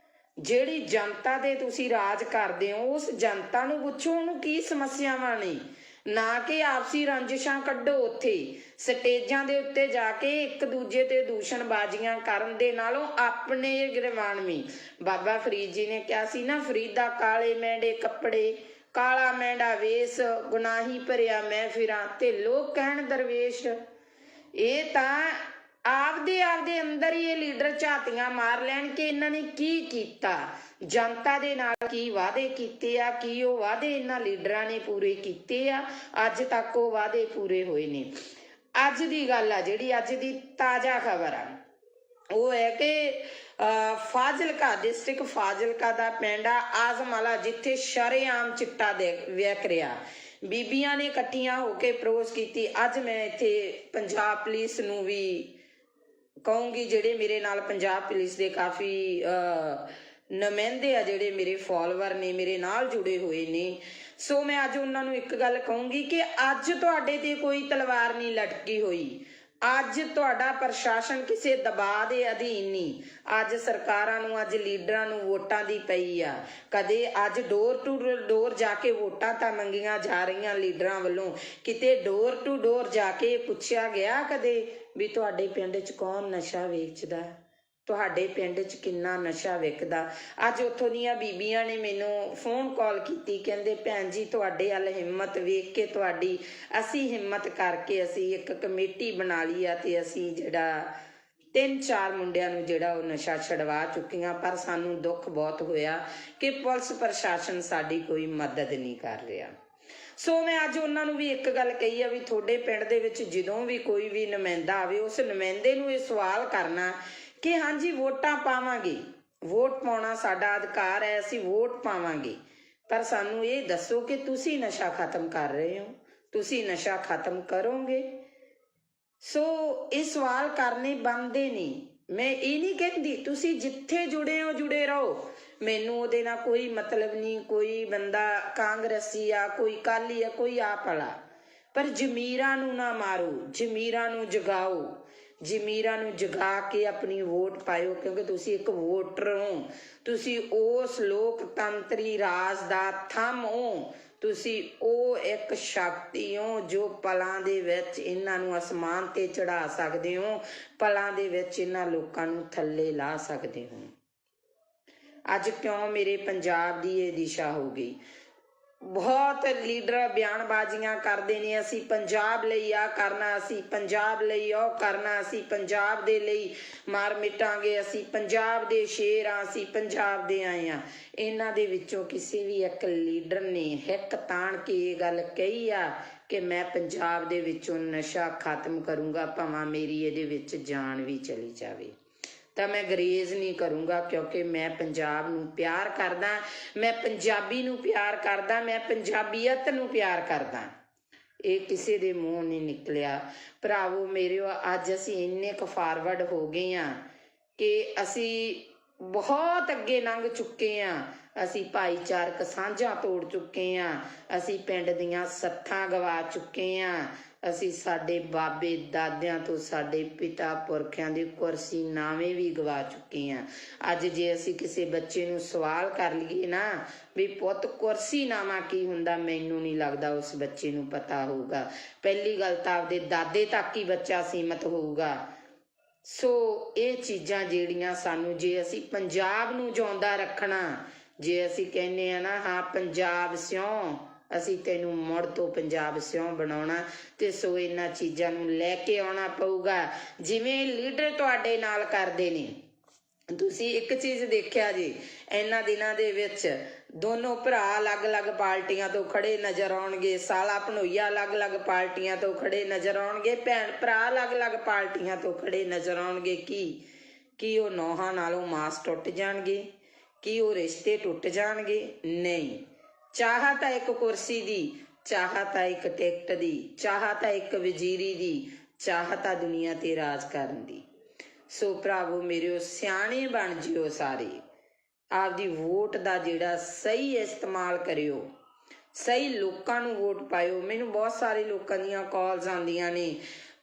ਜਿਹੜੀ ਜਨਤਾ ਦੇ ਤੁਸੀਂ ਰਾਜ ਕਰਦੇ ਹੋ, ਉਸ ਜਨਤਾ ਨੂੰ ਪੁੱਛੋ ਉਹਨੂੰ ਕੀ ਸਮੱਸਿਆਵਾਂ ਨੇ, ਨਾ ਕਿ ਆਪਸੀ ਰੰਜਿਸ਼ਾਂ ਕੱਢੋ। ਉੱਥੇ ਸਟੇਜਾਂ ਦੇ ਉੱਤੇ ਜਾ ਕੇ ਇੱਕ ਦੂਜੇ ਤੇ ਦੂਸ਼ਣਬਾਜ਼ੀਆਂ ਕਰਨ ਦੇ ਨਾਲੋਂ ਆਪਣੇ ਗਰਵਾਨਵੀ ਬਾਬਾ ਫਰੀਦ ਜੀ ਨੇ ਕਿਹਾ ਸੀ ਨਾ, ਫਰੀਦਾ ਕਾਲੇ ਮੈਂਡੇ ਕੱਪੜੇ ਕਾਲਾ ਮੈਂਡਾ ਵੇਸ ਗੁਨਾਹੀ ਭਰਿਆ ਮੈਂ ਫਿਰਾਂ ਤੇ ਲੋਕ ਕਹਿਣ ਦਰਵੇਸ਼। ਇਹ ਤਾਂ ਆਪਦੇ ਅੰਦਰ ਹੀ ਇਹ ਲੀਡਰ ਝਾਤੀਆਂ ਮਾਰ ਲੈਣ ਕਿ ਇਹਨਾਂ ਨੇ ਕੀ ਕੀਤਾ, ਜਨਤਾ ਦੇ ਨਾਲ ਕੀ ਵਾਅਦੇ ਕੀਤੇ ਆ, ਕੀ ਉਹ ਵਾਅਦੇ ਇਹਨਾਂ ਲੀਡਰਾਂ ਨੇ ਪੂਰੇ ਕੀਤੇ ਆ, ਅੱਜ ਤੱਕ ਉਹ ਵਾਅਦੇ ਪੂਰੇ ਹੋਏ ਨੇ। ਅੱਜ ਦੀ ਗੱਲ ਆ ਜਿਹੜੀ ਅੱਜ ਦੀ ਤਾਜ਼ਾ ਖਬਰ ਆ ਉਹ ਹੈ ਕਿ ਫਾਜ਼ਿਲਕਾ ਡਿਸਟ੍ਰਿਕਟ ਫਾਜ਼ਿਲਕਾ ਦਾ ਪਿੰਡ ਆ ਆਜ਼ਮਾਲਾ, ਜਿੱਥੇ ਸ਼ਰੇਆਮ ਚਿੱਟਾ ਵਿਕ ਰਿਹਾ। ਬੀਬੀਆਂ ਨੇ ਇਕੱਠੀਆਂ ਹੋ ਕੇ ਪ੍ਰੋਸ ਕੀਤੀ। ਅੱਜ ਮੈਂ ਇੱਥੇ ਪੰਜਾਬ ਪੁਲਿਸ ਨੂੰ ਵੀ ਕਹੂੰਗੀ, ਜਿਹੜੇ ਮੇਰੇ ਨਾਲ ਪੰਜਾਬ ਪੁਲਿਸ ਦੇ ਕਾਫੀ ਨੁਮਾਇੰਦੇ ਆ, ਜਿਹੜੇ ਮੇਰੇ ਫੋਲੋਵਰ ਨੇ, ਮੇਰੇ ਨਾਲ ਜੁੜੇ ਹੋਏ ਨੇ, ਸੋ ਮੈਂ ਅੱਜ ਉਹਨਾਂ ਨੂੰ ਇੱਕ ਗੱਲ ਕਹੂੰਗੀ ਕਿ ਅੱਜ ਤੁਹਾਡੇ ਤੇ ਕੋਈ ਤਲਵਾਰ ਨਹੀਂ ਲਟਕੀ ਹੋਈ। ਅੱਜ ਤੁਹਾਡਾ ਪ੍ਰਸ਼ਾਸਨ ਕਿਸੇ ਦਬਾਅ ਦੇ ਅਧੀਨ ਨਹੀਂ। ਅੱਜ ਸਰਕਾਰਾਂ ਨੂੰ, ਅੱਜ ਲੀਡਰਾਂ ਨੂੰ ਵੋਟਾਂ ਦੀ ਪਈ ਆ। ਕਦੇ ਅੱਜ ਡੋਰ ਟੂ ਡੋਰ ਜਾ ਕੇ ਵੋਟਾਂ ਤਾਂ ਮੰਗੀਆਂ ਜਾ ਰਹੀਆਂ ਲੀਡਰਾਂ ਵੱਲੋਂ, ਕਿਤੇ ਡੋਰ ਟੂ ਡੋਰ ਜਾ ਕੇ ਪੁੱਛਿਆ ਗਿਆ ਕਦੇ ਵੀ ਤੁਹਾਡੇ ਪਿੰਡ 'ਚ ਕੌਣ ਨਸ਼ਾ ਵੇਚਦਾ, ਤੁਹਾਡੇ ਪਿੰਡ 'ਚ ਕਿੰਨਾ ਨਸ਼ਾ ਵਿਕਦਾ। ਅੱਜ ਉੱਥੋਂ ਦੀਆਂ ਬੀਬੀਆਂ ਨੇ ਮੈਨੂੰ ਫੋਨ ਕਾਲ ਕੀਤੀ, ਕਹਿੰਦੇ ਭੈਣ ਜੀ ਤੁਹਾਡੇ ਵੱਲ ਹਿੰਮਤ ਵੇਖ ਕੇ ਤੁਹਾਡੀ, ਅਸੀਂ ਹਿੰਮਤ ਕਰਕੇ ਅਸੀਂ ਇੱਕ ਕਮੇਟੀ ਬਣਾ ਲਈ ਆ ਤੇ ਅਸੀਂ ਜਿਹੜਾ 3-4 ਮੁੰਡਿਆਂ ਨੂੰ ਜਿਹੜਾ ਉਹ ਨਸ਼ਾ ਛਡਵਾ ਚੁੱਕੀਆਂ। ਪਰ ਸਾਨੂੰ ਦੁੱਖ ਬਹੁਤ ਹੋਇਆ ਕਿ ਪੁਲਿਸ ਪ੍ਰਸ਼ਾਸਨ ਸਾਡੀ ਕੋਈ ਮਦਦ ਨਹੀਂ ਕਰ ਰਿਹਾ। ਸੋ ਮੈਂ ਅੱਜ ਉਹਨਾਂ ਨੂੰ ਵੀ ਇੱਕ ਗੱਲ ਕਹੀ ਆ ਵੀ ਤੁਹਾਡੇ ਪਿੰਡ ਦੇ ਵਿੱਚ ਜਦੋਂ ਵੀ ਕੋਈ ਵੀ ਨੁਮਾਇੰਦਾ ਆਵੇ, ਉਸ ਨੁਮਾਇੰਦੇ ਨੂੰ ਇਹ ਸਵਾਲ ਕਰਨਾ ਕਿ ਹਾਂਜੀ ਵੋਟਾਂ ਪਾਵਾਂਗੇ, ਵੋਟ ਪਾਉਣਾ ਸਾਡਾ ਅਧਿਕਾਰ ਹੈ, ਅਸੀਂ ਵੋਟ ਪਾਵਾਂਗੇ, ਪਰ ਸਾਨੂੰ ਇਹ ਦੱਸੋ ਕਿ ਤੁਸੀਂ ਨਸ਼ਾ ਖਤਮ ਕਰ ਰਹੇ ਹੋ, ਤੁਸੀਂ ਨਸ਼ਾ ਖਤਮ ਕਰੋਗੇ। ਸੋ ਇਹ ਸਵਾਲ ਕਰਨੇ ਬਣਦੇ ਨਹੀਂ। ਮੈਂ ਇਹ ਨਹੀਂ ਕਹਿੰਦੀ ਤੁਸੀਂ ਜਿੱਥੇ ਜੁੜੇ ਹੋ ਜੁੜੇ ਰਹੋ, ਮੈਨੂੰ ਉਹਦੇ ਨਾਲ ਕੋਈ ਮਤਲਬ ਨਹੀਂ। ਕੋਈ ਬੰਦਾ ਕਾਂਗਰਸੀ ਆ, ਕੋਈ ਅਕਾਲੀ ਆ, ਕੋਈ ਆਪ ਵਾਲਾ, ਪਰ ਜ਼ਮੀਰਾਂ ਨੂੰ ਨਾ ਮਾਰੋ, ਜ਼ਮੀਰਾਂ ਨੂੰ ਜਗਾਓ, ਜ਼ਮੀਰਾਂ ਨੂੰ ਜਗਾ ਕੇ ਆਪਣੀ ਵੋਟ ਪਾਇਓ, ਕਿਉਂਕਿ ਤੁਸੀਂ ਇੱਕ ਵੋਟਰ ਹੋ, ਤੁਸੀਂ ਉਸ ਲੋਕਤੰਤਰੀ ਰਾਜ ਦਾ ਥੰਮ ਹੋ, ਤੁਸੀਂ ਉਹ ਇੱਕ ਸ਼ਕਤੀ ਹੋ ਜੋ ਪਲਾਂ ਦੇ ਵਿੱਚ ਇਹਨਾਂ ਨੂੰ ਅਸਮਾਨ ਤੇ ਚੜਾ ਸਕਦੇ ਹੋ, ਪਲਾਂ ਦੇ ਵਿੱਚ ਇਹਨਾਂ ਲੋਕਾਂ ਨੂੰ ਥੱਲੇ ਲਾ ਸਕਦੇ ਹੋ। ਅੱਜ ਕਿਉਂ ਮੇਰੇ ਪੰਜਾਬ ਦੀ ਇਹ ਦਿਸ਼ਾ ਹੋ ਗਈ। ਬਹੁਤ ਲੀਡਰ ਬਿਆਨਬਾਜ਼ੀਆਂ ਕਰਦੇ ਨੇ, ਅਸੀਂ ਪੰਜਾਬ ਲਈ ਆ ਕਰਨਾ, ਅਸੀਂ ਪੰਜਾਬ ਲਈ ਉਹ ਕਰਨਾ, ਅਸੀਂ ਪੰਜਾਬ ਦੇ ਲਈ ਮਾਰ ਮਿਟਾਂਗੇ, ਅਸੀਂ ਪੰਜਾਬ ਦੇ ਸ਼ੇਰ ਆ, ਅਸੀਂ ਪੰਜਾਬ ਦੇ ਆਏ ਆ। ਇਹਨਾਂ ਦੇ ਵਿੱਚੋਂ ਕਿਸੇ ਵੀ ਇੱਕ ਲੀਡਰ ਨੇ ਹਿੱਕ ਤਾਣ ਕੇ ਇਹ ਗੱਲ ਕਹੀ ਆ ਕਿ ਮੈਂ ਪੰਜਾਬ ਦੇ ਵਿੱਚੋਂ ਨਸ਼ਾ ਖਤਮ ਕਰੂੰਗਾ, ਭਾਵੇਂ ਮੇਰੀ ਇਹਦੇ ਵਿੱਚ ਜਾਨ ਵੀ ਚਲੀ ਜਾਵੇ, ਤਾਂ ਮੈਂ ਗਰੇਜ਼ ਨਹੀਂ ਕਰੂੰਗਾ, ਕਿਉਂਕਿ ਮੈਂ ਪੰਜਾਬ ਨੂੰ ਪਿਆਰ ਕਰਦਾ, ਮੈਂ ਪੰਜਾਬੀ ਨੂੰ ਪਿਆਰ ਕਰਦਾ, ਮੈਂ ਪੰਜਾਬੀਅਤ ਨੂੰ ਪਿਆਰ ਕਰਦਾ। ਇਹ ਕਿਸੇ ਦੇ ਮੂੰਹ ਨਹੀਂ ਨਿਕਲਿਆ। ਭਰਾਵੋ ਮੇਰਿਓ, ਅੱਜ ਅਸੀਂ ਇੰਨੇ ਕੁ ਫਾਰਵਰਡ ਹੋ ਗਏ ਹਾਂ ਕਿ ਅਸੀਂ ਬਹੁਤ ਅੱਗੇ ਲੰਘ ਚੁੱਕੇ ਹਾਂ। ਅਸੀਂ ਭਾਈਚਾਰਕ ਸਾਂਝਾਂ ਤੋੜ ਚੁੱਕੇ ਹਾਂ, ਅਸੀਂ ਪਿੰਡ ਦੀਆਂ ਸੱਥਾਂ ਗਵਾ ਚੁੱਕੇ ਹਾਂ, ਅਸੀਂ ਸਾਡੇ ਬਾਬੇ ਦਾਦਿਆਂ ਤੋਂ, ਸਾਡੇ ਪਿਤਾ ਪੁਰਖਿਆਂ ਦੀ ਕੁਰਸੀ ਨਾਵੇਂ ਵੀ ਗਵਾ ਚੁੱਕੇ ਹਾਂ। ਅੱਜ ਜੇ ਅਸੀਂ ਕਿਸੇ ਬੱਚੇ ਨੂੰ ਸਵਾਲ ਕਰ ਲਈਏ ਨਾ ਵੀ ਪੁੱਤ ਕੁਰਸੀ ਨਾਮਾ ਕੀ ਹੁੰਦਾ, ਮੈਨੂੰ ਨਹੀਂ ਲੱਗਦਾ ਉਸ ਬੱਚੇ ਨੂੰ ਪਤਾ ਹੋਊਗਾ। ਪਹਿਲੀ ਗੱਲ ਤਾਂ ਆਪਦੇ ਦਾਦੇ ਤੱਕ ਹੀ ਬੱਚਾ ਸੀਮਤ ਹੋਊਗਾ। ਸੋ ਇਹ ਚੀਜ਼ਾਂ ਜਿਹੜੀਆਂ ਸਾਨੂੰ, ਜੇ ਅਸੀਂ ਪੰਜਾਬ ਨੂੰ ਜਿਉਂਦਾ ਰੱਖਣਾ, ਜੇ ਅਸੀਂ ਕਹਿੰਦੇ ਆ ਨਾ ਹਾਂ ਪੰਜਾਬ ਸਿਉਂ, ਅਸੀਂ ਤੈਨੂੰ ਮੁੜ ਤੋਂ ਪੰਜਾਬ ਸਿਉਂ ਬਣਾਉਣਾ, ਤੇ ਸੋ ਇਹਨਾਂ ਚੀਜ਼ਾਂ ਨੂੰ ਲੈ ਕੇ ਆਉਣਾ ਪਊਗਾ ਜਿਵੇਂ ਲੀਡਰ ਤੁਹਾਡੇ ਨਾਲ ਕਰਦੇ ਨੇ। ਤੁਸੀਂ ਇੱਕ ਚੀਜ਼ ਦੇਖਿਆ ਜੀ, ਇਹਨਾਂ ਦਿਨਾਂ ਦੇ ਵਿੱਚ ਦੋਨੋਂ ਭਰਾ ਅਲੱਗ-ਅਲੱਗ ਪਾਰਟੀਆਂ ਤੋਂ ਖੜੇ ਨਜ਼ਰ ਆਉਣਗੇ, ਸਾਲਾ ਭਣੋਈਆ ਅਲੱਗ-ਅਲੱਗ ਪਾਰਟੀਆਂ ਤੋਂ ਖੜੇ ਨਜ਼ਰ ਆਉਣਗੇ, ਭੈਣ ਭਰਾ ਅਲੱਗ-ਅਲੱਗ ਪਾਰਟੀਆਂ ਤੋਂ ਖੜੇ ਨਜ਼ਰ ਆਉਣਗੇ। ਕੀ ਉਹ ਨੌਹਾਂ ਨਾਲੋਂ ਮਾਸ ਟੁੱਟ ਜਾਣਗੇ? ਕੀ ਉਹ ਰਿਸ਼ਤੇ ਟੁੱਟ ਜਾਣਗੇ? ਨਹੀਂ। ਚਾਹ ਤਾਂ ਇੱਕ ਕੁਰਸੀ ਦੀ, ਚਾਹ ਤਾਂ ਇੱਕ ਟਿਕਟ ਦੀ, ਚਾਹ ਤਾਂ ਇੱਕ ਵਜ਼ੀਰੀ ਦੀ, ਚਾਹ ਤਾਂ ਦੁਨੀਆ ਤੇ ਰਾਜ ਕਰਨ ਦੀ। ਸੋ ਭਰਾਵੋ ਮੇਰਿਓ, ਸਿਆਣੇ ਬਣ ਜਿਓ ਸਾਰੇ। ਆਪਦੀ ਵੋਟ ਦਾ ਜਿਹੜਾ ਸਹੀ ਇਸਤੇਮਾਲ ਕਰਿਓ, ਸਹੀ ਲੋਕਾਂ ਨੂੰ ਵੋਟ ਪਾਇਓ। ਮੈਨੂੰ ਬਹੁਤ ਸਾਰੇ ਲੋਕਾਂ ਦੀਆਂ ਕਾਲਸ ਆਉਂਦੀਆਂ ਨੇ,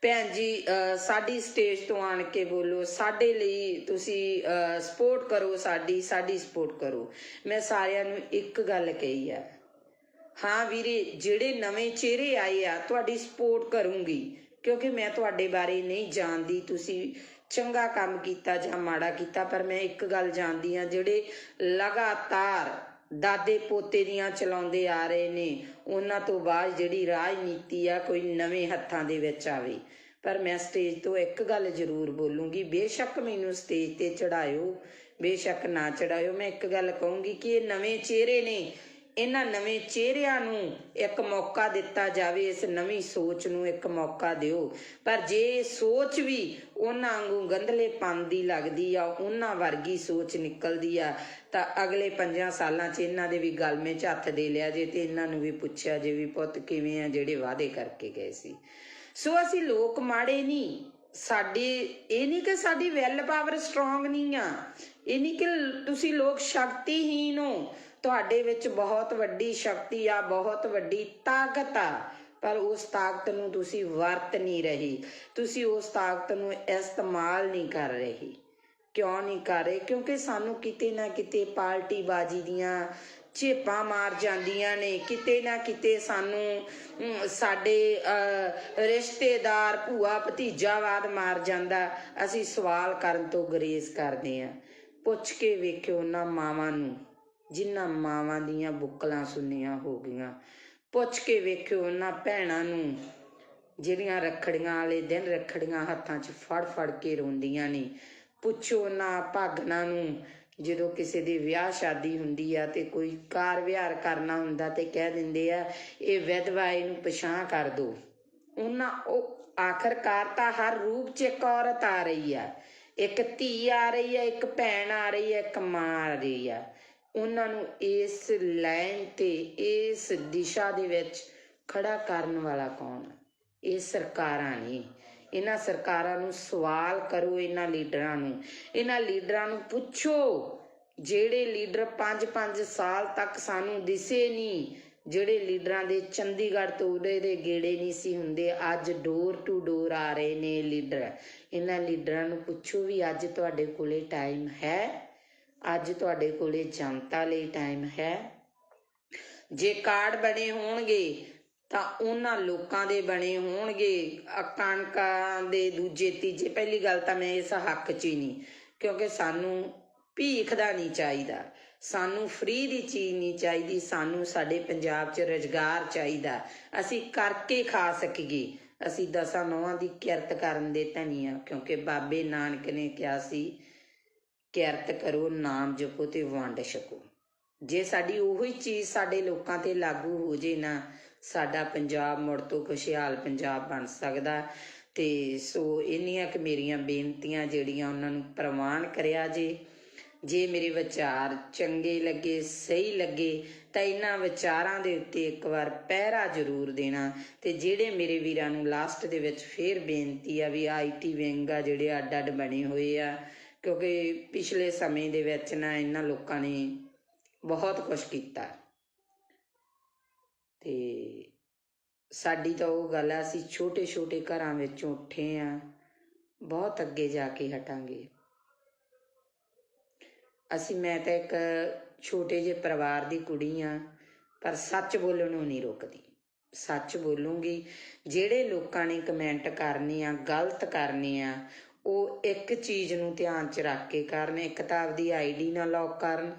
ਭੈਣ ਜੀ ਸਾਡੀ ਸਟੇਜ ਤੋਂ ਆਣ ਕੇ ਬੋਲੋ, ਸਾਡੇ ਲਈ ਤੁਸੀਂ ਸਪੋਰਟ ਕਰੋ, ਸਾਡੀ ਸਪੋਰਟ ਕਰੋ। ਮੈਂ ਸਾਰਿਆਂ ਨੂੰ ਇੱਕ ਗੱਲ ਕਹੀ ਆ, ਹਾਂ ਵੀਰੇ, ਜਿਹੜੇ ਨਵੇਂ ਚਿਹਰੇ ਆਏ ਆ ਤੁਹਾਡੀ ਸਪੋਰਟ ਕਰੂੰਗੀ, ਕਿਉਂਕਿ ਮੈਂ ਤੁਹਾਡੇ ਬਾਰੇ ਨਹੀਂ ਜਾਣਦੀ ਤੁਸੀਂ ਚੰਗਾ ਕੰਮ ਕੀਤਾ ਜਾਂ ਮਾੜਾ ਕੀਤਾ, ਪਰ ਮੈਂ ਇੱਕ ਗੱਲ ਜਾਣਦੀ ਹਾਂ, ਜਿਹੜੇ ਲਗਾਤਾਰ ਦਾਦੇ ਪੋਤੇ ਦੀਆਂ ਚਲਾਉਂਦੇ ਆ ਰਹੇ ਨੇ, ਉਹਨਾਂ ਤੋਂ ਬਾਅਦ ਜਿਹੜੀ ਰਾਜਨੀਤੀ ਆ ਕੋਈ ਨਵੇਂ ਹੱਥਾਂ ਦੇ ਵਿੱਚ ਆਵੇ। ਪਰ ਮੈਂ ਸਟੇਜ ਤੋਂ ਇੱਕ ਗੱਲ ਜ਼ਰੂਰ ਬੋਲੂੰਗੀ, ਬੇਸ਼ੱਕ ਮੈਨੂੰ ਸਟੇਜ ਤੇ ਚੜਾਇਓ, ਬੇਸ਼ੱਕ ਨਾ ਚੜਾਇਓ, ਮੈਂ ਇੱਕ ਗੱਲ ਕਹੂੰਗੀ ਕਿ ਇਹ ਨਵੇਂ ਚਿਹਰੇ ਨੇ, ਇਹਨਾਂ ਨਵੇਂ ਚਿਹਰਿਆਂ ਨੂੰ ਇੱਕ ਮੌਕਾ ਦਿੱਤਾ ਜਾਵੇ, ਇਸ ਨਵੀਂ ਸੋਚ ਨੂੰ ਇੱਕ ਮੌਕਾ ਦਿਓ। ਪਰ ਜੇ ਸੋਚ ਵੀ ਉਹਨਾਂ ਵਾਂਗੂ ਗੰਧਲੇਪਨ ਦੀ ਲੱਗਦੀ ਆ, ਉਹਨਾਂ ਵਰਗੀ ਸੋਚ ਨਿਕਲਦੀ ਆ, ਤਾਂ ਅਗਲੇ 5 ਸਾਲਾਂ 'ਚ ਇਹਨਾਂ ਦੇ ਵੀ ਗਲਮੇ 'ਚ ਹੱਥ ਦੇ ਲਿਆ ਜੇ, ਤੇ ਇਹਨਾਂ ਨੂੰ ਵੀ ਪੁੱਛਿਆ ਜੇ ਵੀ ਪੁੱਤ ਕਿਵੇਂ ਆ ਜਿਹੜੇ ਵਾਅਦੇ ਕਰਕੇ ਗਏ ਸੀ। ਸੋ ਅਸੀਂ ਲੋਕ ਮਾੜੇ ਨਹੀਂ, ਸਾਡੇ ਇਹ ਨਹੀਂ ਕਿ ਸਾਡੀ ਵੈਲ ਪਾਵਰ ਸਟਰੋਂਗ ਨਹੀਂ ਆ, ਇਹ ਨਹੀਂ ਕਿ ਤੁਸੀਂ ਲੋਕ ਸ਼ਕਤੀਹੀਨ ਹੋ, ਤੁਹਾਡੇ ਵਿੱਚ ਬਹੁਤ ਵੱਡੀ ਸ਼ਕਤੀ ਆ, ਬਹੁਤ ਵੱਡੀ ਤਾਕਤ ਆ, ਪਰ ਉਸ ਤਾਕਤ ਨੂੰ ਤੁਸੀਂ ਵਰਤ ਨਹੀਂ ਰਹੇ, ਤੁਸੀਂ ਉਸ ਤਾਕਤ ਨੂੰ ਇਸਤੇਮਾਲ ਨਹੀਂ ਕਰ ਰਹੇ। ਕਿਉਂ ਨਹੀਂ ਕਰ ਰਹੇ? ਕਿਉਂਕਿ ਸਾਨੂੰ ਕਿਤੇ ਨਾ ਕਿਤੇ ਪਾਰਟੀਬਾਜ਼ੀ ਦੀਆਂ ਝੇਪਾਂ ਮਾਰ ਜਾਂਦੀਆਂ ਨੇ, ਕਿਤੇ ਨਾ ਕਿਤੇ ਸਾਨੂੰ ਸਾਡੇ ਰਿਸ਼ਤੇਦਾਰ ਭੂਆ ਭਤੀਜਾਵਾਦ ਮਾਰ ਜਾਂਦਾ। ਅਸੀਂ ਸਵਾਲ ਕਰਨ ਤੋਂ ਗੁਰੇਜ਼ ਕਰਦੇ ਹਾਂ। ਪੁੱਛ ਕੇ ਵੇਖਿਓ ਉਹਨਾਂ ਮਾਵਾਂ ਨੂੰ ਜਿਨ੍ਹਾਂ ਮਾਵਾਂ ਦੀਆਂ ਬੁੱਕਲਾਂ ਸੁੰਨੀਆਂ ਹੋ ਗਈਆਂ, ਪੁੱਛ ਕੇ ਵੇਖਿਓ ਉਹਨਾਂ ਭੈਣਾਂ ਨੂੰ ਜਿਹੜੀਆਂ ਰੱਖੜੀਆਂ ਵਾਲੇ ਦਿਨ ਰੱਖੜੀਆਂ ਹੱਥਾਂ 'ਚ ਫੜ ਫੜ ਕੇ ਰੋਂਦੀਆਂ ਨੇ, ਪੁੱਛੋ ਉਹਨਾਂ ਭਾਗਨਾਂ ਨੂੰ ਜਦੋਂ ਕਿਸੇ ਦੀ ਵਿਆਹ ਸ਼ਾਦੀ ਹੁੰਦੀ ਆ ਤੇ ਕੋਈ ਕਾਰ ਵਿਹਾਰ ਕਰਨਾ ਹੁੰਦਾ ਤੇ ਕਹਿ ਦਿੰਦੇ ਆ ਇਹ ਵਿਧਵਾ, ਇਹਨੂੰ ਪਛਾਣ ਕਰ ਦਿਓ। ਉਹਨਾਂ ਉਹ ਆਖਰਕਾਰ ਤਾਂ ਹਰ ਰੂਪ 'ਚ ਇੱਕ ਔਰਤ ਆ ਰਹੀ ਆ, ਇੱਕ ਧੀ ਆ ਰਹੀ ਆ, ਇੱਕ ਭੈਣ ਆ ਰਹੀ ਆ, ਇੱਕ ਮਾਂ ਆ ਰਹੀ ਆ। ਉਹਨਾਂ ਨੂੰ ਇਸ ਲਾਈਨ ਤੇ ਇਸ ਦਿਸ਼ਾ ਦੇ ਵਿੱਚ ਖੜਾ ਕਰਨ ਵਾਲਾ ਕੌਣ? ਇਹ ਸਰਕਾਰਾਂ ਨੇ। ਇਹਨਾਂ ਸਰਕਾਰਾਂ ਨੂੰ ਸਵਾਲ ਕਰੋ, ਇਹਨਾਂ ਲੀਡਰਾਂ ਨੂੰ ਪੁੱਛੋ, ਜਿਹੜੇ ਲੀਡਰ 5-5 ਸਾਲ ਤੱਕ ਸਾਨੂੰ ਦਿਸੇ ਨਹੀਂ, ਜਿਹੜੇ ਲੀਡਰਾਂ ਦੇ ਚੰਡੀਗੜ੍ਹ ਤੋਂ ਉਰੇ ਦੇ ਗੇੜੇ ਨਹੀਂ ਸੀ ਹੁੰਦੇ, ਅੱਜ ਡੋਰ ਟੂ ਡੋਰ ਆ ਰਹੇ ਨੇ ਲੀਡਰ। ਇਹਨਾਂ ਲੀਡਰਾਂ ਨੂੰ ਪੁੱਛੋ ਵੀ ਅੱਜ ਤੁਹਾਡੇ ਕੋਲੇ ਟਾਈਮ ਹੈ? ਅੱਜ ਤੁਹਾਡੇ ਕੋਲੇ ਜਨਤਾ ਲਈ ਟਾਈਮ ਹੈ? ਜੇ ਕਾਰਡ ਬਣੇ ਹੋਣਗੇ ਤਾਂ ਉਹਨਾਂ ਲੋਕਾਂ ਦੇ ਬਣੇ ਹੋਣਗੇ, ਕਣਕਾਂ ਦੇ ਦੂਜੇ ਤੀਜੇ। ਪਹਿਲੀ ਗੱਲ ਤਾਂ ਮੈਂ ਇਸ ਹੱਕ 'ਚ ਹੀ ਨਹੀਂ, ਕਿਉਂਕਿ ਸਾਨੂੰ ਭੀਖ ਦਾ ਨਹੀਂ ਚਾਹੀਦਾ, ਸਾਨੂੰ ਫ੍ਰੀ ਦੀ ਚੀਜ਼ ਨਹੀਂ ਚਾਹੀਦੀ, ਸਾਨੂੰ ਸਾਡੇ ਪੰਜਾਬ 'ਚ ਰੁਜ਼ਗਾਰ ਚਾਹੀਦਾ, ਅਸੀਂ ਕਰਕੇ ਖਾ ਸਕੀਏ। ਅਸੀਂ 10 ਨੌਹਾਂ ਦੀ ਕਿਰਤ ਕਰਨ ਦੇ ਧਨੀ ਆ, ਕਿਉਂਕਿ ਬਾਬੇ ਨਾਨਕ ਨੇ ਕਿਹਾ ਸੀ ਕਿਰਤ ਕਰੋ, ਨਾਮ ਜਪੋ ਤੇ ਵੰਡ ਛਕੋ। ਜੇ ਸਾਡੀ ਉਹੀ ਚੀਜ਼ ਸਾਡੇ ਲੋਕਾਂ ਤੇ ਲਾਗੂ ਹੋ ਜੇ ਨਾ, ਸਾਡਾ ਪੰਜਾਬ ਮੁੜ ਤੋਂ ਖੁਸ਼ਹਾਲ ਪੰਜਾਬ ਬਣ ਸਕਦਾ। ਤੇ ਸੋ ਇੰਨੀਆਂ ਕੁ ਮੇਰੀਆਂ ਬੇਨਤੀਆਂ ਜਿਹੜੀਆਂ ਉਹਨਾਂ ਨੂੰ ਪ੍ਰਵਾਨ ਕਰਿਆ ਜੇ ਮੇਰੇ ਵਿਚਾਰ ਚੰਗੇ ਲੱਗੇ, ਸਹੀ ਲੱਗੇ, ਤਾਂ ਇਹਨਾਂ ਵਿਚਾਰਾਂ ਦੇ ਉੱਤੇ ਇੱਕ ਵਾਰ ਪਹਿਰਾ ਜ਼ਰੂਰ ਦੇਣਾ। ਤੇ ਜਿਹੜੇ ਮੇਰੇ ਵੀਰਾਂ ਨੂੰ ਲਾਸਟ ਦੇ ਵਿੱਚ ਫੇਰ ਬੇਨਤੀ ਆ ਵੀ IT ਵਿੰਗ ਆ ਜਿਹੜੇ ਅੱਡ ਅੱਡ ਬਣੇ ਹੋਏ ਆ, ਕਿਉਂਕਿ ਪਿਛਲੇ ਸਮੇਂ ਦੇ ਵਿੱਚ ਨਾ ਇਹਨਾਂ ਲੋਕਾਂ ਨੇ ਬਹੁਤ ਕੁਛ ਕੀਤਾ ਤੇ ਸਾਡੀ ਤਾਂ ਉਹ ਗੱਲ ਆ, ਅਸੀਂ ਛੋਟੇ ਛੋਟੇ ਘਰਾਂ ਵਿੱਚੋਂ ਉੱਠੇ ਆ, ਬਹੁਤ ਅੱਗੇ ਜਾ ਕੇ ਹਟਾਂਗੇ ਅਸੀਂ। ਮੈਂ ਤਾਂ ਇੱਕ ਛੋਟੇ ਜਿਹੇ ਪਰਿਵਾਰ ਦੀ ਕੁੜੀ ਆ, ਪਰ ਸੱਚ ਬੋਲਣ ਨੂੰ ਨਹੀਂ ਰੁਕਦੀ, ਸੱਚ ਬੋਲੂੰਗੀ। ਜਿਹੜੇ ਲੋਕਾਂ ਨੇ ਕਮੈਂਟ ਕਰਨੇ ਆ, ਗਲਤ ਕਰਨੇ ਆ, ਉਹ ਇੱਕ ਚੀਜ਼ ਨੂੰ ਧਿਆਨ 'ਚ ਰੱਖ ਕੇ ਕਰਨ। ਇੱਕ ਤਾਂ ਆਪਦੀ ID ਨਾ ਲੌਕ ਕਰਨ,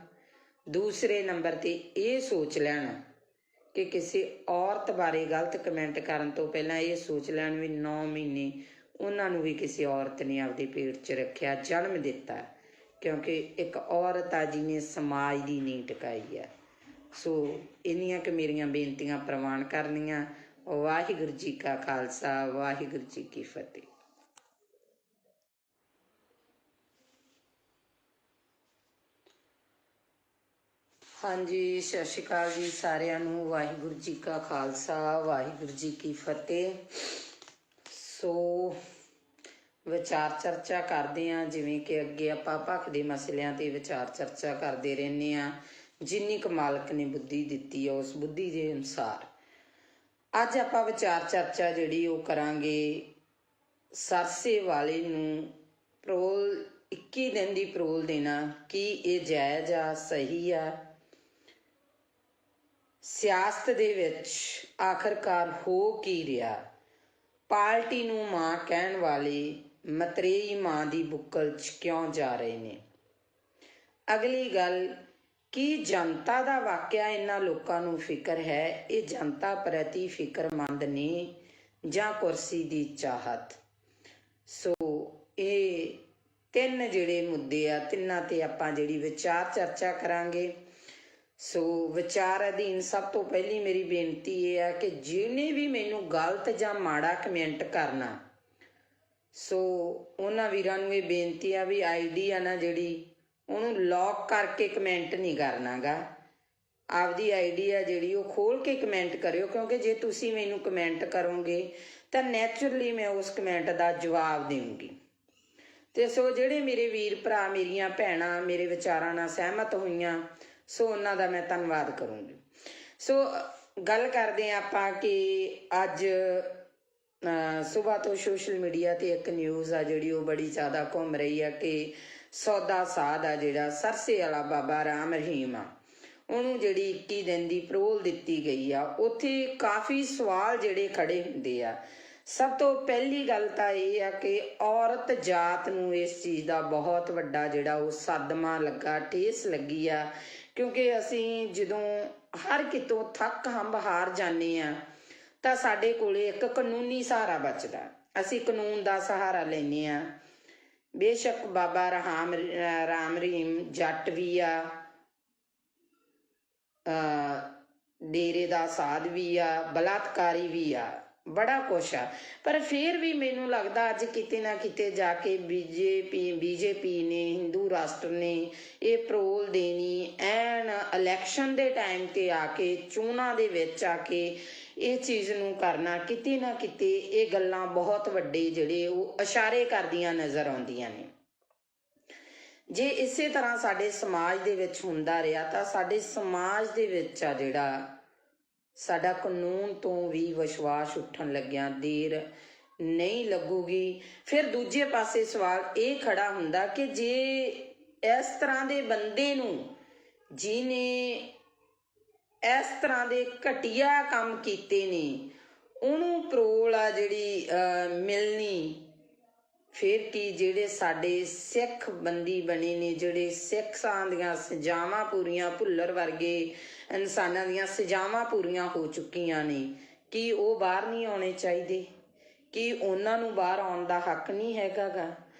ਦੂਸਰੇ ਨੰਬਰ 'ਤੇ ਇਹ ਸੋਚ ਲੈਣ ਕਿ ਕਿਸੇ ਔਰਤ ਬਾਰੇ ਗਲਤ ਕਮੈਂਟ ਕਰਨ ਤੋਂ ਪਹਿਲਾਂ ਇਹ ਸੋਚ ਲੈਣ ਵੀ 9 ਮਹੀਨੇ ਉਹਨਾਂ ਨੂੰ ਵੀ ਕਿਸੇ ਔਰਤ ਨੇ ਆਪਦੇ ਪੇਟ 'ਚ ਰੱਖਿਆ, ਜਨਮ ਦਿੱਤਾ, ਕਿਉਂਕਿ ਇੱਕ ਔਰਤ ਆ ਜਿਹਨੇ ਸਮਾਜ ਦੀ ਨੀਂਹ ਟਿਕਾਈ ਆ। ਸੋ ਇੰਨੀਆਂ ਕੁ ਮੇਰੀਆਂ ਬੇਨਤੀਆਂ ਪ੍ਰਵਾਨ ਕਰਨੀਆਂ। ਵਾਹਿਗੁਰੂ ਜੀ ਕਾ ਖਾਲਸਾ, ਵਾਹਿਗੁਰੂ ਜੀ ਕੀ ਫਤਿਹ। हाँ जी, सत श्री अकाल जी सारिਆਂ ਨੂੰ। ਵਾਹਿਗੁਰੂ जी का खालसा वाहिगुरू जी की फतेह। सो ਵਿਚਾਰ ਚਰਚਾ ਕਰਦੇ ਹਾਂ, ਜਿਵੇਂ ਕਿ ਅੱਗੇ ਆਪਾਂ ਭਖ ਦੇ ਮਸਲਿਆਂ ਤੇ ਵਿਚਾਰ ਚਰਚਾ ਕਰਦੇ ਰਹਿੰਦੇ ਹਾਂ। ਜਿੰਨੀ ਕੁ ਮਾਲਕ ਨੇ ਬੁੱਧੀ ਦਿੱਤੀ ਹੈ ਉਸ ਬੁੱਧੀ ਦੇ ਅਨੁਸਾਰ ਅੱਜ ਆਪਾਂ ਵਿਚਾਰ ਚਰਚਾ ਜਿਹੜੀ ਉਹ ਕਰਾਂਗੇ ਸਰਸੇ ਵਾਲੇ ਨੂੰ ਪਰੋਲ 21 ਦਿਨ ਦੀ ਪਰੋਲ ਦੇਣਾ, ਕੀ ਇਹ ਜਾਇਜ਼ ਆ, ਸਹੀ ਆ? ਸਿਆਸਤ ਦੇ ਵਿੱਚ ਆਖਰਕਾਰ ਹੋ ਕੀ ਰਿਹਾ? ਪਾਰਟੀ ਨੂੰ ਮਾਂ ਕਹਿਣ ਵਾਲੇ ਮਤਰੇਈ ਮਾਂ ਦੀ ਬੁੱਕਲ 'ਚ ਕਿਉਂ ਜਾ ਰਹੇ ਨੇ? ਅਗਲੀ ਗੱਲ, ਕੀ ਜਨਤਾ ਦਾ ਵਾਕਿਆ ਇਹਨਾਂ ਲੋਕਾਂ ਨੂੰ ਫਿਕਰ ਹੈ? ਇਹ ਜਨਤਾ ਪ੍ਰਤੀ ਫਿਕਰਮੰਦ ਨੇ ਜਾਂ ਕੁਰਸੀ ਦੀ ਚਾਹਤ? ਸੋ ਇਹ ਤਿੰਨ ਜਿਹੜੇ ਮੁੱਦੇ ਆ, ਤਿੰਨਾਂ ਤੇ ਆਪਾਂ ਜਿਹੜੀ ਵਿਚਾਰ ਚਰਚਾ ਕਰਾਂਗੇ। ਸੋ ਵਿਚਾਰ ਅਧੀਨ ਸਭ ਤੋਂ ਪਹਿਲੀ ਮੇਰੀ ਬੇਨਤੀ ਇਹ ਆ ਕਿ ਜਿਹਨੇ ਵੀ ਮੈਨੂੰ ਗਲਤ ਜਾਂ ਮਾੜਾ ਕਮੈਂਟ ਕਰਨਾ, ਸੋ ਉਹਨਾਂ ਵੀਰਾਂ ਨੂੰ ਇਹ ਬੇਨਤੀ ਆ ਵੀ ਆਈਡੀ ਆ ਨਾ ਜਿਹੜੀ, ਉਹਨੂੰ ਲੌਕ ਕਰਕੇ ਕਮੈਂਟ ਨਹੀਂ ਕਰਨਾ ਗਾ। ਆਪਦੀ ਆਈਡੀ ਆ ਜਿਹੜੀ ਉਹ ਖੋਲ ਕੇ ਕਮੈਂਟ ਕਰਿਓ, ਕਿਉਂਕਿ ਜੇ ਤੁਸੀਂ ਮੈਨੂੰ ਕਮੈਂਟ ਕਰੋਗੇ ਤਾਂ ਨੈਚੁਰਲੀ ਮੈਂ ਉਸ ਕਮੈਂਟ ਦਾ ਜਵਾਬ ਦੇਵਾਂਗੀ। ਤੇ ਸੋ ਜਿਹੜੇ ਮੇਰੇ ਵੀਰ ਭਰਾ, ਮੇਰੀਆਂ ਭੈਣਾਂ ਮੇਰੇ ਵਿਚਾਰਾਂ ਨਾਲ ਸਹਿਮਤ ਹੋਈਆਂ, ਸੋ ਉਹਨਾਂ ਦਾ ਮੈਂ ਧੰਨਵਾਦ ਕਰੂੰਗੀ। ਸੋ ਗੱਲ ਕਰਦੇ ਹਾਂ ਆਪਾਂ ਕਿ ਅੱਜ ਸੁਬਾਹ ਤੋਂ ਸੋਸ਼ਲ ਮੀਡੀਆ ਤੇ ਇੱਕ ਨਿਊਜ਼ ਆ ਜਿਹੜੀ ਉਹ ਬੜੀ ਜ਼ਿਆਦਾ ਘੁੰਮ ਰਹੀ ਆ ਕਿ ਸੌਦਾ ਸਾਧ ਆ ਜਿਹੜਾ ਸਰਸੇ ਵਾਲਾ ਬਾਬਾ ਰਾਮ ਰਹੀਮ ਆ, ਉਹਨੂੰ ਜਿਹੜੀ 21 ਦਿਨ ਦੀ ਪਰੋਲ ਦਿੱਤੀ ਗਈ ਆ। ਉੱਥੇ ਕਾਫੀ ਸਵਾਲ ਜਿਹੜੇ ਖੜੇ ਹੁੰਦੇ ਆ। ਸਭ ਤੋਂ ਪਹਿਲੀ ਗੱਲ ਤਾਂ ਇਹ ਆ ਕਿ ਔਰਤ ਜਾਤ ਨੂੰ ਇਸ ਚੀਜ਼ ਦਾ ਬਹੁਤ ਵੱਡਾ ਜਿਹੜਾ ਉਹ ਸਦਮਾ ਲੱਗਾ, ਠੇਸ ਲੱਗੀ ਆ, ਕਿਉਂਕਿ ਅਸੀਂ ਜਦੋਂ ਹਰ ਕਿਤੋਂ ਥੱਕ ਹੰਬ ਹਾਰ ਜਾਂਦੇ ਆ ਤਾਂ ਸਾਡੇ ਕੋਲੇ ਇੱਕ ਕਾਨੂੰਨੀ ਸਹਾਰਾ ਬਚਦਾ। ਅਸੀਂ ਕਾਨੂੰਨ ਦਾ ਸਹਾਰਾ ਲੈਂਦੇ ਆ। ਬੇਸ਼ੱਕ ਬਾਬਾ ਰਾਮ ਰਹੀਮ ਜੱਟ ਵੀ ਆ, ਡੇਰੇ ਦਾ ਸਾਧ ਵੀ ਆ, ਬਲਾਤਕਾਰੀ ਵੀ ਆ, ਬੜਾ ਕੁਛ ਆ। ਪਰ ਫਿਰ ਵੀ ਮੈਨੂੰ ਲੱਗਦਾ ਅੱਜ ਕਿਤੇ ਨਾ ਕਿਤੇ ਜਾ ਕੇ ਬੀਜੇਪੀ ਨੇ, ਹਿੰਦੂ ਰਾਸ਼ਟਰ ਨੇ ਇਹ ਪਰੋਲ ਦੇਣੀ ਐਨ ਇਲੈਕਸ਼ਨ ਦੇ ਟਾਈਮ ਤੇ ਆ ਕੇ, ਚੋਣਾਂ ਦੇ ਵਿੱਚ ਆ ਕੇ ਇਹ ਚੀਜ਼ ਨੂੰ ਕਰਨਾ, ਕਿਤੇ ਨਾ ਕਿਤੇ ਇਹ ਗੱਲਾਂ ਬਹੁਤ ਵੱਡੇ ਜਿਹੜੇ ਉਹ ਇਸ਼ਾਰੇ ਕਰਦੀਆਂ ਨਜ਼ਰ ਆਉਂਦੀਆਂ ਨੇ। ਜੇ ਇਸੇ ਤਰ੍ਹਾਂ ਸਾਡੇ ਸਮਾਜ ਦੇ ਵਿੱਚ ਹੁੰਦਾ ਰਿਹਾ ਤਾਂ ਸਾਡੇ ਸਮਾਜ ਦੇ ਵਿੱਚ ਆ ਜਿਹੜਾ ਸਾਡਾ ਕਾਨੂੰਨ ਤੋਂ ਵੀ ਵਿਸ਼ਵਾਸ ਉੱਠਣ ਲੱਗਿਆ ਦੇਰ ਨਹੀਂ ਲੱਗੂਗੀ। ਫਿਰ ਦੂਜੇ ਪਾਸੇ ਸਵਾਲ ਇਹ ਖੜਾ ਹੁੰਦਾ ਕਿ ਜੇ ਇਸ ਤਰ੍ਹਾਂ ਦੇ ਬੰਦੇ ਨੂੰ, ਜਿਹਨੇ ਇਸ ਤਰ੍ਹਾਂ ਦੇ ਘਟੀਆ ਕੰਮ ਕੀਤੇ ਨੇ, ਉਹਨੂੰ ਪਰੋਲ ਆ ਜਿਹੜੀ ਮਿਲਣੀ, ਫਿਰ ਕੀ ਜਿਹੜੇ ਸਾਡੇ ਸਿੱਖ ਬੰਦੀ ਬਣੇ ਨੇ, ਜਿਹੜੇ ਸਿੱਖਾਂ ਦੀਆਂ ਸਜ਼ਾਵਾਂ ਪੂਰੀਆਂ, ਭੁੱਲਰ ਵਰਗੇ ਇਨਸਾਨਾਂ ਦੀਆਂ ਸਜ਼ਾਵਾਂ ਪੂਰੀਆਂ ਹੋ ਚੁੱਕੀਆਂ ਨੇ, ਕੀ ਉਹ ਬਾਹਰ ਨਹੀਂ ਆਉਣੇ ਚਾਹੀਦੇ? ਕੀ ਉਹਨਾਂ ਨੂੰ ਬਾਹਰ ਆਉਣ ਦਾ ਹੱਕ ਨਹੀਂ ਹੈਗਾ ਗਾ?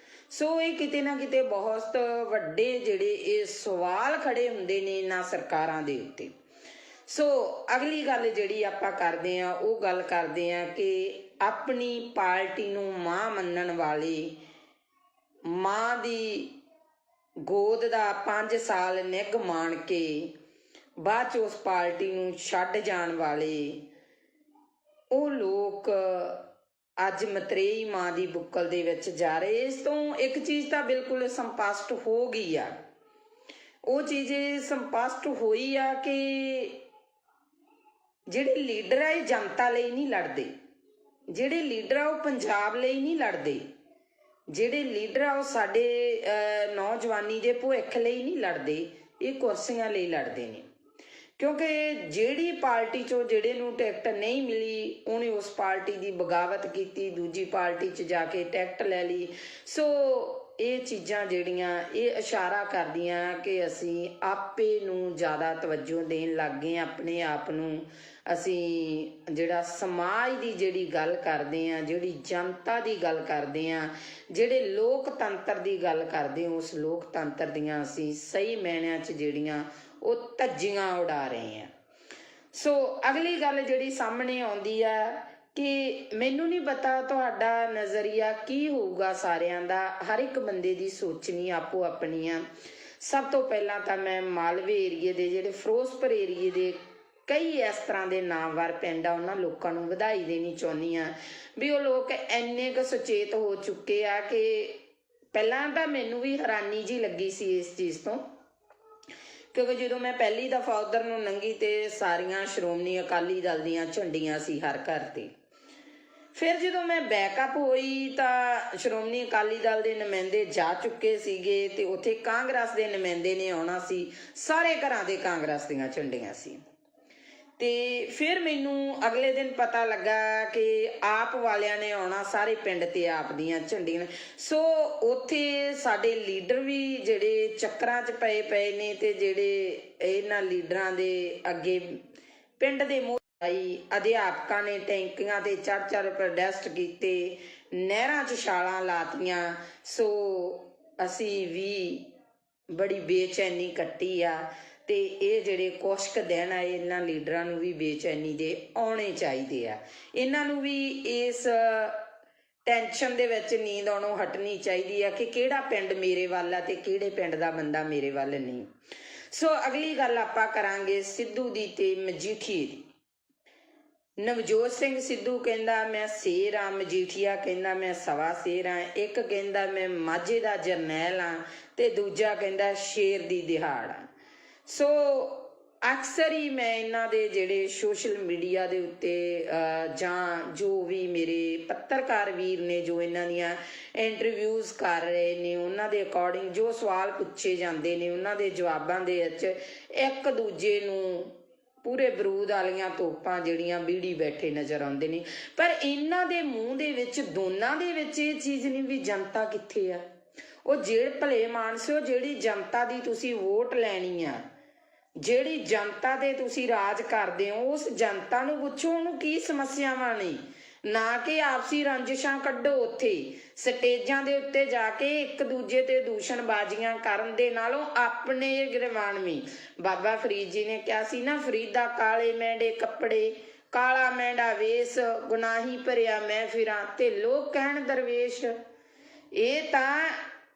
ਸੋ ਇਹ ਕਿਤੇ ਨਾ ਕਿਤੇ ਬਹੁਤ ਵੱਡੇ ਜਿਹੜੇ ਇਹ ਸਵਾਲ ਖੜੇ ਹੁੰਦੇ ਨੇ ਇਹਨਾਂ ਸਰਕਾਰਾਂ ਦੇ ਉੱਤੇ। ਸੋ ਅਗਲੀ ਗੱਲ ਜਿਹੜੀ ਆਪਾਂ ਕਰਦੇ ਹਾਂ ਉਹ ਗੱਲ ਕਰਦੇ ਹਾਂ ਕਿ ਆਪਣੀ ਪਾਰਟੀ ਨੂੰ ਮਾਂ ਮੰਨਣ ਵਾਲੇ, ਮਾਂ ਦੀ ਗੋਦ ਦਾ 5 ਸਾਲ ਨਿੱਘ ਮਾਣ ਕੇ ਬਾਅਦ 'ਚ ਉਸ ਪਾਰਟੀ ਨੂੰ ਛੱਡ ਜਾਣ ਵਾਲੇ ਉਹ ਲੋਕ ਅੱਜ ਮਤਰੇਈ ਮਾਂ ਦੀ ਬੁੱਕਲ ਦੇ ਵਿੱਚ ਜਾ ਰਹੇ। ਇਸ ਤੋਂ ਇੱਕ ਚੀਜ਼ ਤਾਂ ਬਿਲਕੁਲ ਸਪਸ਼ਟ ਹੋ ਗਈ ਆ, ਉਹ ਚੀਜ਼ ਸਪਸ਼ਟ ਹੋਈ ਆ ਕਿ ਜਿਹੜੇ ਲੀਡਰ ਆ ਇਹ ਜਨਤਾ ਲਈ ਨਹੀਂ ਲੜਦੇ, ਜਿਹੜੇ ਲੀਡਰ ਆ ਉਹ ਪੰਜਾਬ ਲਈ ਨਹੀਂ ਲੜਦੇ, ਜਿਹੜੇ ਲੀਡਰ ਆ ਉਹ ਸਾਡੇ ਨੌਜਵਾਨੀ ਦੇ ਭਵਿੱਖ ਲਈ ਨਹੀਂ ਲੜਦੇ, ਇਹ ਕੁਰਸੀਆਂ ਲਈ ਲੜਦੇ ਨੇ। ਕਿਉਂਕਿ ਜਿਹੜੀ ਪਾਰਟੀ 'ਚੋਂ ਜਿਹੜੇ ਨੂੰ ਟਿਕਟ ਨਹੀਂ ਮਿਲੀ ਉਹਨੇ ਉਸ ਪਾਰਟੀ ਦੀ ਬਗਾਵਤ ਕੀਤੀ, ਦੂਜੀ ਪਾਰਟੀ 'ਚ ਜਾ ਕੇ ਟਿਕਟ ਲੈ ਲਈ। ਸੋ ਇਹ ਚੀਜ਼ਾਂ ਜਿਹੜੀਆਂ ਇਹ ਇਸ਼ਾਰਾ ਕਰਦੀਆਂ ਕਿ ਅਸੀਂ ਆਪੇ ਨੂੰ ਜ਼ਿਆਦਾ ਤਵੱਜੋ ਦੇਣ ਲੱਗ ਗਏ, ਆਪਣੇ ਆਪ ਨੂੰ। ਅਸੀਂ ਜਿਹੜਾ ਸਮਾਜ ਦੀ ਜਿਹੜੀ ਗੱਲ ਕਰਦੇ ਹਾਂ, ਜਿਹੜੀ ਜਨਤਾ ਦੀ ਗੱਲ ਕਰਦੇ ਹਾਂ, ਜਿਹੜੇ ਲੋਕਤੰਤਰ ਦੀ ਗੱਲ ਕਰਦੇ ਹਾਂ, ਉਸ ਲੋਕਤੰਤਰ ਦੀਆਂ ਅਸੀਂ ਸਹੀ ਮਾਇਨਿਆਂ 'ਚ ਜਿਹੜੀਆਂ ਉਹ ਧੱਜੀਆਂ ਉਡਾ ਰਹੇ ਹਾਂ। ਸੋ ਅਗਲੀ ਗੱਲ ਜਿਹੜੀ ਸਾਹਮਣੇ ਆਉਂਦੀ ਆ ਕਿ ਮੈਨੂੰ ਨਹੀਂ ਪਤਾ ਤੁਹਾਡਾ ਨਜ਼ਰੀਆ ਕੀ ਹੋਊਗਾ ਸਾਰਿਆਂ ਦਾ, ਹਰ ਇੱਕ ਬੰਦੇ ਦੀ ਸੋਚਣੀ ਆਪੋ ਆਪਣੀ ਆ। ਸਭ ਤੋਂ ਪਹਿਲਾਂ ਤਾਂ ਮੈਂ ਮਾਲਵੇ ਏਰੀਏ ਦੇ ਜਿਹੜੇ ਫਿਰੋਜ਼ਪੁਰ ਏਰੀਏ ਦੇ ਕਈ ਇਸ ਤਰ੍ਹਾਂ ਦੇ ਨਾਮਵਰ ਪਿੰਡ ਆ ਉਹਨਾਂ ਲੋਕਾਂ ਨੂੰ ਵਧਾਈ ਦੇਣੀ ਚਾਹੁੰਦੀ ਹਾਂ ਵੀ ਉਹ ਲੋਕ ਇੰਨੇ ਕੁ ਸੁਚੇਤ ਹੋ ਚੁੱਕੇ ਆ ਕਿ ਪਹਿਲਾਂ ਤਾਂ ਮੈਨੂੰ ਵੀ ਹੈਰਾਨੀ ਜੀ ਲੱਗੀ ਸੀ ਇਸ ਚੀਜ਼ ਤੋਂ, ਕਿਉਂਕਿ ਜਦੋਂ ਮੈਂ ਪਹਿਲੀ ਦਫਾ ਉਧਰ ਨੂੰ ਲੰਘੀ ਤੇ ਸਾਰੀਆਂ ਸ਼੍ਰੋਮਣੀ ਅਕਾਲੀ ਦਲ ਦੀਆਂ ਝੰਡੀਆਂ ਸੀ ਹਰ ਘਰ ਤੇ। ਫਿਰ ਜਦੋਂ ਮੈਂ ਬੈਕਅਪ ਹੋਈ ਤਾਂ ਸ਼੍ਰੋਮਣੀ ਅਕਾਲੀ ਦਲ ਦੇ ਨੁਮਾਇੰਦੇ ਜਾ ਚੁੱਕੇ ਸੀਗੇ ਤੇ ਉੱਥੇ ਕਾਂਗਰਸ ਦੇ ਨੁਮਾਇੰਦੇ ਨੇ ਆਉਣਾ ਸੀ, ਸਾਰੇ ਘਰਾਂ ਦੇ ਕਾਂਗਰਸ ਦੀਆਂ ਝੰਡੀਆਂ ਸੀ। ਤੇ ਫਿਰ ਮੈਨੂੰ ਅਗਲੇ ਦਿਨ ਪਤਾ ਲੱਗਾ ਕਿ ਆਪ ਵਾਲਿਆਂ ਨੇ ਆਉਣਾ, ਸਾਰੇ ਪਿੰਡ ਤੇ ਆਪ ਦੀਆਂ ਝੰਡੀਆਂ। ਸੋ ਉੱਥੇ ਸਾਡੇ ਲੀਡਰ ਵੀ ਜਿਹੜੇ ਚੱਕਰਾਂ 'ਚ ਪਏ ਨੇ ਤੇ ਜਿਹੜੇ ਇਹਨਾਂ ਲੀਡਰਾਂ ਦੇ ਅੱਗੇ ਪਿੰਡ ਦੇ ਅਧਿਆਪਕਾਂ ਨੇ ਟੈਂਕੀਆਂ ਤੇ ਚੜ੍ਹ ਪ੍ਰੋਟੈਸਟ ਕੀਤੇ, ਨਹਿਰਾਂ 'ਚ ਛਾਲਾਂ ਲਾਤੀਆਂ। ਸੋ ਅਸੀਂ ਵੀ ਬੜੀ ਬੇਚੈਨੀ ਕੱਟੀ ਆ ਤੇ ਇਹ ਜਿਹੜੇ ਕੁਛ ਕੁ ਦਿਨ ਆ ਇਹਨਾਂ ਲੀਡਰਾਂ ਨੂੰ ਵੀ ਬੇਚੈਨੀ ਦੇ ਆਉਣੇ ਚਾਹੀਦੇ ਆ। ਇਹਨਾਂ ਨੂੰ ਵੀ ਇਸ ਟੈਨਸ਼ਨ ਦੇ ਵਿੱਚ ਨੀਂਦ ਆਉਣੋਂ ਹਟਣੀ ਚਾਹੀਦੀ ਆ ਕਿ ਕਿਹੜਾ ਪਿੰਡ ਮੇਰੇ ਵੱਲ ਆ ਤੇ ਕਿਹੜੇ ਪਿੰਡ ਦਾ ਬੰਦਾ ਮੇਰੇ ਵੱਲ ਨਹੀਂ। ਸੋ ਅਗਲੀ ਗੱਲ ਆਪਾਂ ਕਰਾਂਗੇ ਸਿੱਧੂ ਦੀ ਤੇ ਮਜੀਠੀਏ ਦੀ। ਨਵਜੋਤ ਸਿੰਘ ਸਿੱਧੂ ਕਹਿੰਦਾ ਮੈਂ ਸ਼ੇਰ ਆ, ਮਜੀਠੀਆ ਕਹਿੰਦਾ ਮੈਂ ਸਵਾ ਸ਼ੇਰ ਆ, ਇੱਕ ਕਹਿੰਦਾ ਮੈਂ ਮਾਝੇ ਦਾ ਜਰਨੈਲ ਆ ਤੇ ਦੂਜਾ ਕਹਿੰਦਾ ਸ਼ੇਰ ਦੀ ਦਿਹਾੜ ਆ। ਸੋ ਅਕਸਰ ਹੀ ਮੈਂ ਇਹਨਾਂ ਦੇ ਜਿਹੜੇ ਸੋਸ਼ਲ ਮੀਡੀਆ ਦੇ ਉੱਤੇ ਜਾਂ ਜੋ ਵੀ ਮੇਰੇ ਪੱਤਰਕਾਰ ਵੀਰ ਨੇ ਜੋ ਇਹਨਾਂ ਦੀਆਂ ਇੰਟਰਵਿਊਜ਼ ਕਰ ਰਹੇ ਨੇ ਉਹਨਾਂ ਦੇ ਅਕੋਰਡਿੰਗ ਜੋ ਸਵਾਲ ਪੁੱਛੇ ਜਾਂਦੇ ਨੇ ਉਹਨਾਂ ਦੇ ਜਵਾਬਾਂ ਦੇ ਵਿੱਚ ਇੱਕ ਦੂਜੇ ਨੂੰ ਪੂਰੇ ਬਰੂਦ ਵਾਲੀਆਂ ਤੋਪਾਂ ਜਿਹੜੀਆਂ ਬੀੜੀ ਬੈਠੇ ਨਜ਼ਰ ਆਉਂਦੇ ਨੇ। ਪਰ ਇਹਨਾਂ ਦੇ ਮੂੰਹ ਦੇ ਵਿੱਚ ਦੋਨਾਂ ਦੇ ਵਿੱਚ ਇਹ ਚੀਜ਼ ਨਹੀਂ ਵੀ ਜਨਤਾ ਕਿੱਥੇ ਆ। ਉਹ ਜਿਹੜੇ ਭਲੇ ਮਾਨਸਿਓ ਜਿਹੜੀ ਜਨਤਾ ਦੀ ਤੁਸੀਂ ਵੋਟ ਲੈਣੀ ਆ, ਜਿਹੜੀ ਜਨਤਾ ਦੇ ਤੁਸੀਂ ਰਾਜ ਕਰਦੇ ਹੋ ਉਸ ਜਨਤਾ ਨੂੰ ਪੁੱਛੋ ਉਹਨੂੰ ਕੀ ਸਮੱਸਿਆਵਾਂ ਨੇ, ਨਾ ਕਿ ਆਪਸੀ ਰੰਜਿਸ਼ਾਂ ਕੱਢੋ। ਉੱਥੇ ਸਟੇਜਾਂ ਦੇ ਉੱਤੇ ਜਾ ਕੇ ਇੱਕ ਦੂਜੇ ਤੇ ਦੂਸ਼ਣਬਾਜ਼ੀਆਂ ਕਰਨ ਦੇ ਨਾਲੋਂ ਆਪਣੇ ਗਿਰਵਾਨਵੀਂ ਬਾਬਾ ਫਰੀਦ ਜੀ ਨੇ ਕਿਹਾ ਸੀ ਨਾ, ਫਰੀਦਾ ਕਾਲੇ ਮੈਂਡੇ ਕੱਪੜੇ ਕਾਲਾ ਮੈਂਡਾ ਵੇਸ ਗੁਨਾਹੀ ਭਰਿਆ ਮੈਂ ਫਿਰਾਂ ਤੇ ਲੋਕ ਕਹਿਣ ਦਰਵੇਸ਼। ਇਹ ਤਾਂ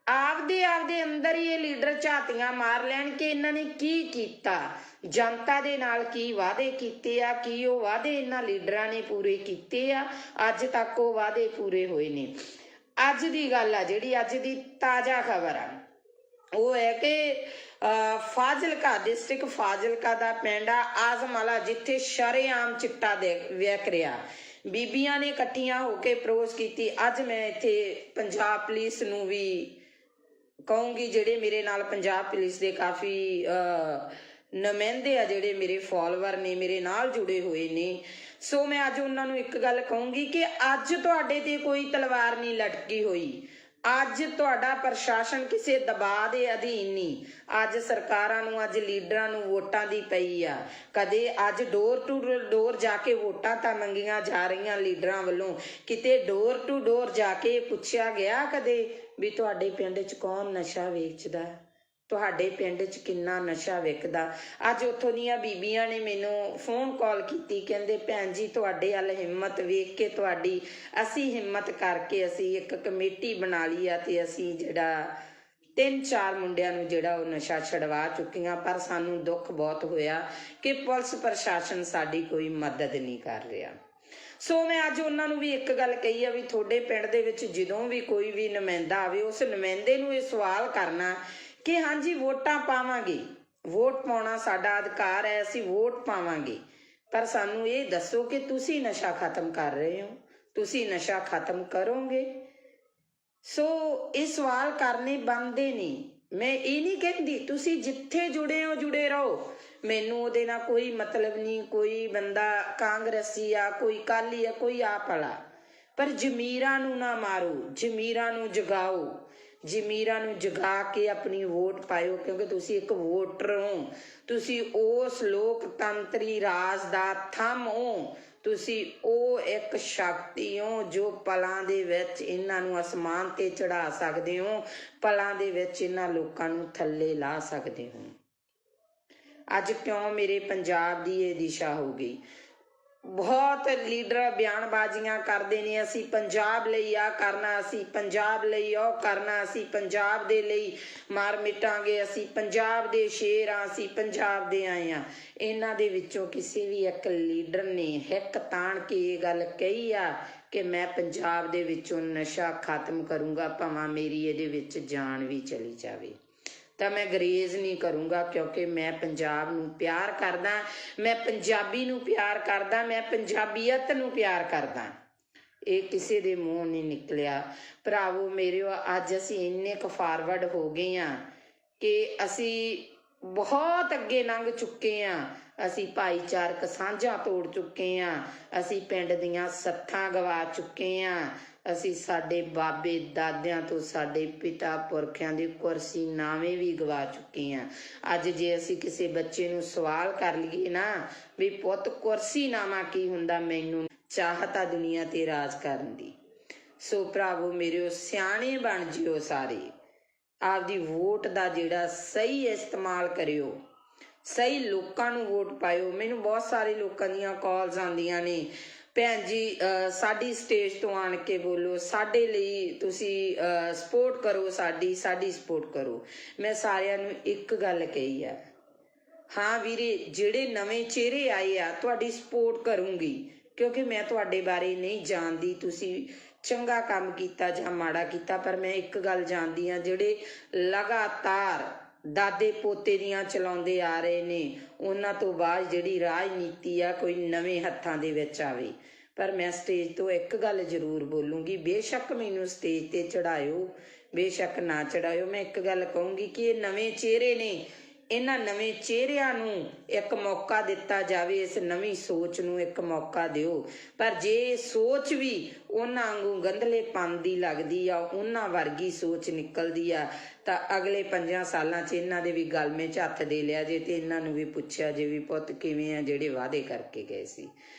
ਆਪਦੇ ਅੰਦਰ ਹੀ ਇਹ ਲੀਡਰ ਝਾਤੀਆਂ ਮਾਰ ਲੈਣ ਕਿ ਇਹਨਾਂ ਨੇ ਕੀ ਕੀਤਾ, ਜਨਤਾ ਦੇ ਨਾਲ ਕੀ ਵਾਅਦੇ ਕੀਤੇ ਆ, ਕੀ ਉਹ ਵਾਅਦੇ ਇਹਨਾਂ ਲੀਡਰਾਂ ਨੇ ਪੂਰੇ ਕੀਤੇ ਆ, ਅੱਜ ਤੱਕ ਉਹ ਵਾਅਦੇ ਪੂਰੇ ਹੋਏ ਨੇ। ਅੱਜ ਦੀ ਗੱਲ ਆ ਜਿਹੜੀ ਅੱਜ ਦੀ ਤਾਜ਼ਾ ਖਬਰ ਆ ਉਹ ਹੈ ਕਿ ਫਾਜ਼ਿਲਕਾ ਡਿਸਟ੍ਰਿਕਟ ਫਾਜ਼ਿਲਕਾ ਦਾ ਪਿੰਡ ਆ ਆਜ਼ਮਾਲਾ ਜਿੱਥੇ ਸ਼ਰੇਆਮ ਚਿੱਟਾ ਵਿਕ ਰਿਹਾ। ਬੀਬੀਆਂ ਨੇ ਇਕੱਠੀਆਂ ਹੋ ਕੇ ਪ੍ਰੋਸ ਕੀਤੀ। ਅੱਜ ਮੈਂ ਇੱਥੇ ਪੰਜਾਬ ਪੁਲਿਸ ਨੂੰ ਵੀ ਕਹੂੰਗੀ, ਜਿਹੜੇ ਮੇਰੇ ਨਾਲ ਪੰਜਾਬ ਪੁਲਿਸ ਦੇ ਕਾਫੀ ਨੁਮਾਇੰਦੇ ਆ ਜਿਹੜੇ ਮੇਰੇ ਫੋਲੋਵਰ ਨੇ ਮੇਰੇ ਨਾਲ ਜੁੜੇ ਹੋਏ ਨੇ, ਸੋ ਮੈਂ ਅੱਜ ਉਹਨਾਂ ਨੂੰ ਇੱਕ ਗੱਲ ਕਹੂੰਗੀ ਕਿ ਅੱਜ ਤੁਹਾਡੇ ਤੇ ਕੋਈ ਤਲਵਾਰ ਨਹੀਂ ਲਟਕੀ ਹੋਈ। ਅੱਜ ਤੁਹਾਡਾ ਪ੍ਰਸ਼ਾਸਨ ਕਿਸੇ ਦਬਾਅ ਦੇ ਅਧੀਨ ਨਹੀਂ। ਅੱਜ ਸਰਕਾਰਾਂ ਨੂੰ ਅੱਜ ਲੀਡਰਾਂ ਨੂੰ ਵੋਟਾਂ ਦੀ ਪਈ ਆ। ਕਦੇ ਅੱਜ ਡੋਰ ਟੂ ਡੋਰ ਜਾ ਕੇ ਵੋਟਾਂ ਤਾਂ ਮੰਗੀਆਂ ਜਾ ਰਹੀਆਂ ਲੀਡਰਾਂ ਵੱਲੋਂ, ਕਿਤੇ ਡੋਰ ਟੂ ਡੋਰ ਜਾ ਕੇ ਪੁੱਛਿਆ ਗਿਆ ਕਦੇ ਵੀ ਤੁਹਾਡੇ ਪਿੰਡ 'ਚ ਕੌਣ ਨਸ਼ਾ ਵੇਚਦਾ, ਤੁਹਾਡੇ ਪਿੰਡ 'ਚ ਕਿੰਨਾ ਨਸ਼ਾ ਵਿਕਦਾ। ਅੱਜ ਉੱਥੋਂ ਦੀਆਂ ਬੀਬੀਆਂ ਨੇ ਮੈਨੂੰ ਫੋਨ ਕਾਲ ਕੀਤੀ, ਕਹਿੰਦੇ ਭੈਣ ਜੀ ਤੁਹਾਡੇ ਵੱਲ ਹਿੰਮਤ ਵੇਖ ਕੇ ਤੁਹਾਡੀ ਅਸੀਂ ਹਿੰਮਤ ਕਰਕੇ ਅਸੀਂ ਇੱਕ ਕਮੇਟੀ ਬਣਾ ਲਈ ਆ ਤੇ ਅਸੀਂ ਜਿਹੜਾ 3-4 ਮੁੰਡਿਆਂ ਨੂੰ ਜਿਹੜਾ ਉਹ ਨਸ਼ਾ ਛਡਵਾ ਚੁੱਕੀਆਂ। ਪਰ ਸਾਨੂੰ ਦੁੱਖ ਬਹੁਤ ਹੋਇਆ ਕਿ ਪੁਲਿਸ ਪ੍ਰਸ਼ਾਸਨ ਸਾਡੀ ਕੋਈ ਮਦਦ ਨਹੀਂ ਕਰ ਰਿਹਾ। ਸੋ ਮੈਂ ਅੱਜ ਉਹਨਾਂ ਨੂੰ ਵੀ ਇੱਕ ਗੱਲ ਕਹੀ ਆ ਵੀ ਤੁਹਾਡੇ ਪਿੰਡ ਦੇ ਵਿੱਚ ਜਦੋਂ ਵੀ ਕੋਈ ਵੀ ਨੁਮਾਇੰਦਾ ਆਵੇ ਉਸ ਨੁਮਾਇੰਦੇ ਨੂੰ ਇਹ ਸਵਾਲ ਕਰਨਾ ਕਿ ਹਾਂਜੀ ਵੋਟਾਂ ਪਾਵਾਂਗੇ, ਵੋਟ ਪਾਉਣਾ ਸਾਡਾ ਅਧਿਕਾਰ ਹੈ, ਅਸੀਂ ਵੋਟ ਪਾਵਾਂਗੇ, ਪਰ ਸਾਨੂੰ ਇਹ ਦੱਸੋ ਕਿ ਤੁਸੀਂ ਨਸ਼ਾ ਖਤਮ ਕਰ ਰਹੇ ਹੋ, ਤੁਸੀਂ ਨਸ਼ਾ ਖਤਮ ਕਰੋਗੇ। ਸੋ ਇਹ ਸਵਾਲ ਕਰਨੇ ਬਣਦੇ ਨਹੀਂ। ਮੈਂ ਇਹ ਨਹੀਂ ਕਹਿੰਦੀ ਤੁਸੀਂ ਜਿੱਥੇ ਜੁੜੇ ਹੋ ਜੁੜੇ ਰਹੋ, ਮੈਨੂੰ ਉਹਦੇ ਨਾਲ ਕੋਈ ਮਤਲਬ ਨਹੀਂ। ਕੋਈ ਬੰਦਾ ਕਾਂਗਰਸੀ ਆ, ਕੋਈ ਅਕਾਲੀ ਆ, ਕੋਈ ਆਪ ਵਾਲਾ, ਪਰ ਜ਼ਮੀਰਾਂ ਨੂੰ ਨਾ ਮਾਰੋ, ਜ਼ਮੀਰਾਂ ਨੂੰ ਜਗਾਓ, ਜ਼ਮੀਰਾਂ ਨੂੰ ਜਗਾ ਕੇ ਆਪਣੀ ਵੋਟ ਪਾਇਓ, ਕਿਉਂਕਿ ਤੁਸੀਂ ਇੱਕ ਵੋਟਰ ਹੋ, ਤੁਸੀਂ ਉਸ ਲੋਕਤੰਤਰੀ ਰਾਜ ਦਾ ਥੰਮ ਹੋ, ਤੁਸੀਂ ਉਹ ਇੱਕ ਸ਼ਕਤੀ ਹੋ ਜੋ ਪਲਾਂ ਦੇ ਵਿੱਚ ਇਹਨਾਂ ਨੂੰ ਅਸਮਾਨ ਤੇ ਚੜਾ ਸਕਦੇ ਹੋ, ਪਲਾਂ ਦੇ ਵਿੱਚ ਇਹਨਾਂ ਲੋਕਾਂ ਨੂੰ ਥੱਲੇ ਲਾ ਸਕਦੇ ਹੋ। ਅੱਜ ਕਿਉਂ ਮੇਰੇ ਪੰਜਾਬ ਦੀ ਇਹ ਦਿਸ਼ਾ ਹੋ ਗਈ? ਬਹੁਤ ਲੀਡਰ ਬਿਆਨਬਾਜ਼ੀਆਂ ਕਰਦੇ ਨੇ, ਅਸੀਂ ਪੰਜਾਬ ਲਈ ਆ ਕਰਨਾ, ਅਸੀਂ ਪੰਜਾਬ ਲਈ ਉਹ ਕਰਨਾ, ਅਸੀਂ ਪੰਜਾਬ ਦੇ ਲਈ ਮਾਰ ਮਿਟਾਂਗੇ, ਅਸੀਂ ਪੰਜਾਬ ਦੇ ਸ਼ੇਰ ਆ, ਅਸੀਂ ਪੰਜਾਬ ਦੇ ਆਏ ਆ। ਇਹਨਾਂ ਦੇ ਵਿੱਚੋਂ ਕਿਸੇ ਵੀ ਇੱਕ ਲੀਡਰ ਨੇ ਹਿੱਕ ਤਾਣ ਕੇ ਇਹ ਗੱਲ ਕਹੀ ਆ ਕਿ ਮੈਂ ਪੰਜਾਬ ਦੇ ਵਿੱਚੋਂ ਨਸ਼ਾ ਖਤਮ ਕਰੂੰਗਾ, ਭਾਵੇਂ ਮੇਰੀ ਇਹਦੇ ਵਿੱਚ ਜਾਨ ਵੀ ਚਲੀ ਜਾਵੇ, ਤਾਂ ਮੈਂ ਗਰੇਜ਼ ਨਹੀਂ ਕਰੂੰਗਾ, ਕਿਉਂਕਿ ਮੈਂ ਪੰਜਾਬ ਨੂੰ ਪਿਆਰ ਕਰਦਾ, ਮੈਂ ਪੰਜਾਬੀ ਨੂੰ ਪਿਆਰ ਕਰਦਾ, ਮੈਂ ਪੰਜਾਬੀਅਤ ਨੂੰ ਪਿਆਰ ਕਰਦਾ। ਇਹ ਕਿਸੇ ਦੇ ਮੂੰਹ ਨਹੀਂ ਨਿਕਲਿਆ। ਭਰਾਵੋ ਮੇਰਿਓ, ਅੱਜ ਅਸੀਂ ਇੰਨੇ ਕੁ ਫਾਰਵਰਡ ਹੋ ਗਏ ਹਾਂ ਕਿ ਅਸੀਂ ਬਹੁਤ ਅੱਗੇ ਲੰਘ ਚੁੱਕੇ ਹਾਂ। ਅਸੀਂ ਭਾਈਚਾਰਕ ਸਾਂਝਾਂ ਤੋੜ ਚੁੱਕੇ ਹਾਂ, ਅਸੀਂ ਪਿੰਡ ਦੀਆਂ ਸੱਥਾਂ ਗਵਾ ਚੁੱਕੇ ਹਾਂ, ਅਸੀਂ ਸਾਡੇ ਬਾਬੇ ਦਾਦਿਆਂ ਤੋਂ ਸਾਡੇ ਪਿਤਾ ਪੁਰਖਿਆਂ ਦੀ ਕੁਰਸੀ ਨਾਵੇਂ ਵੀ ਗਵਾ ਚੁੱਕੇ ਹਾਂ। ਅੱਜ ਜੇ ਅਸੀਂ ਕਿਸੇ ਬੱਚੇ ਨੂੰ ਸਵਾਲ ਕਰ ਲਈਏ ਨਾ ਵੀ ਪੁੱਤ ਕੁਰਸੀ ਨਾਮਾ ਕੀ ਹੁੰਦਾ, ਮੈਨੂੰ ਚਾਹਤ ਆ ਦੁਨੀਆ ਤੇ ਰਾਜ ਕਰਨ ਦੀ। ਸੋ ਭਰਾਵੋ ਮੇਰਿਓ, ਸਿਆਣੇ ਬਣ ਜਿਓ ਸਾਰੇ, ਆਪਦੀ ਵੋਟ ਦਾ ਜਿਹੜਾ ਸਹੀ ਇਸਤੇਮਾਲ ਕਰਿਓ, ਸਹੀ ਲੋਕਾਂ ਨੂੰ ਵੋਟ ਪਾਇਓ। ਮੈਨੂੰ ਬਹੁਤ ਸਾਰੇ ਲੋਕਾਂ ਦੀਆਂ ਕਾਲਸ ਆਉਂਦੀਆਂ ਨੇ, ਭੈਣ ਜੀ ਸਾਡੀ ਸਟੇਜ ਤੋਂ ਆਣ ਕੇ ਬੋਲੋ, ਸਾਡੇ ਲਈ ਤੁਸੀਂ ਸਪੋਰਟ ਕਰੋ, ਸਾਡੀ ਸਪੋਰਟ ਕਰੋ। ਮੈਂ ਸਾਰਿਆਂ ਨੂੰ ਇੱਕ ਗੱਲ ਕਹੀ ਆ, ਹਾਂ ਵੀਰੇ, ਜਿਹੜੇ ਨਵੇਂ ਚਿਹਰੇ ਆਏ ਆ ਤੁਹਾਡੀ ਸਪੋਰਟ ਕਰੂੰਗੀ, ਕਿਉਂਕਿ ਮੈਂ ਤੁਹਾਡੇ ਬਾਰੇ ਨਹੀਂ ਜਾਣਦੀ ਤੁਸੀਂ ਚੰਗਾ ਕੰਮ ਕੀਤਾ ਜਾਂ ਮਾੜਾ ਕੀਤਾ, ਪਰ ਮੈਂ ਇੱਕ ਗੱਲ ਜਾਣਦੀ ਹਾਂ, ਜਿਹੜੇ ਲਗਾਤਾਰ ਦਾਦੇ ਪੋਤੇ ਦੀਆਂ ਚਲਾਉਂਦੇ ਆ ਰਹੇ ਨੇ, ਉਹਨਾਂ ਤੋਂ ਬਾਅਦ ਜਿਹੜੀ ਰਾਜਨੀਤੀ ਆ ਕੋਈ ਨਵੇਂ ਹੱਥਾਂ ਦੇ ਵਿੱਚ ਆਵੇ। ਪਰ ਮੈਂ ਸਟੇਜ ਤੋਂ ਇੱਕ ਗੱਲ ਜ਼ਰੂਰ ਬੋਲੂੰਗੀ, ਬੇਸ਼ੱਕ ਮੈਨੂੰ ਸਟੇਜ ਤੇ ਚੜਾਇਓ, ਬੇਸ਼ੱਕ ਨਾ ਚੜਾਇਓ, ਮੈਂ ਇੱਕ ਗੱਲ ਕਹੂੰਗੀ ਕਿ ਇਹ ਨਵੇਂ ਚਿਹਰੇ ਨੇ, ਇਹਨਾਂ ਨਵੇਂ ਚਿਹਰਿਆਂ ਨੂੰ ਇੱਕ ਮੌਕਾ ਦਿੱਤਾ ਜਾਵੇ, ਇਸ ਨਵੀਂ ਸੋਚ ਨੂੰ ਇੱਕ ਮੌਕਾ ਦਿਓ। ਪਰ ਜੇ ਸੋਚ ਵੀ ਉਹਨਾਂ ਵਾਂਗੂ ਗੰਧਲੇ ਪਨ ਦੀ ਲੱਗਦੀ ਆ, ਉਹਨਾਂ ਵਰਗੀ ਸੋਚ ਨਿਕਲਦੀ ਆ, ਤਾਂ ਅਗਲੇ 5 ਸਾਲਾਂ 'ਚ ਇਹਨਾਂ ਦੇ ਵੀ ਗਲਮੇ 'ਚ ਹੱਥ ਦੇ ਲਿਆ ਜੇ, ਤੇ ਇਹਨਾਂ ਨੂੰ ਵੀ ਪੁੱਛਿਆ ਜੇ ਵੀ ਪੁੱਤ ਕਿਵੇਂ ਆ ਜਿਹੜੇ ਵਾਅਦੇ ਕਰਕੇ ਗਏ ਸੀ।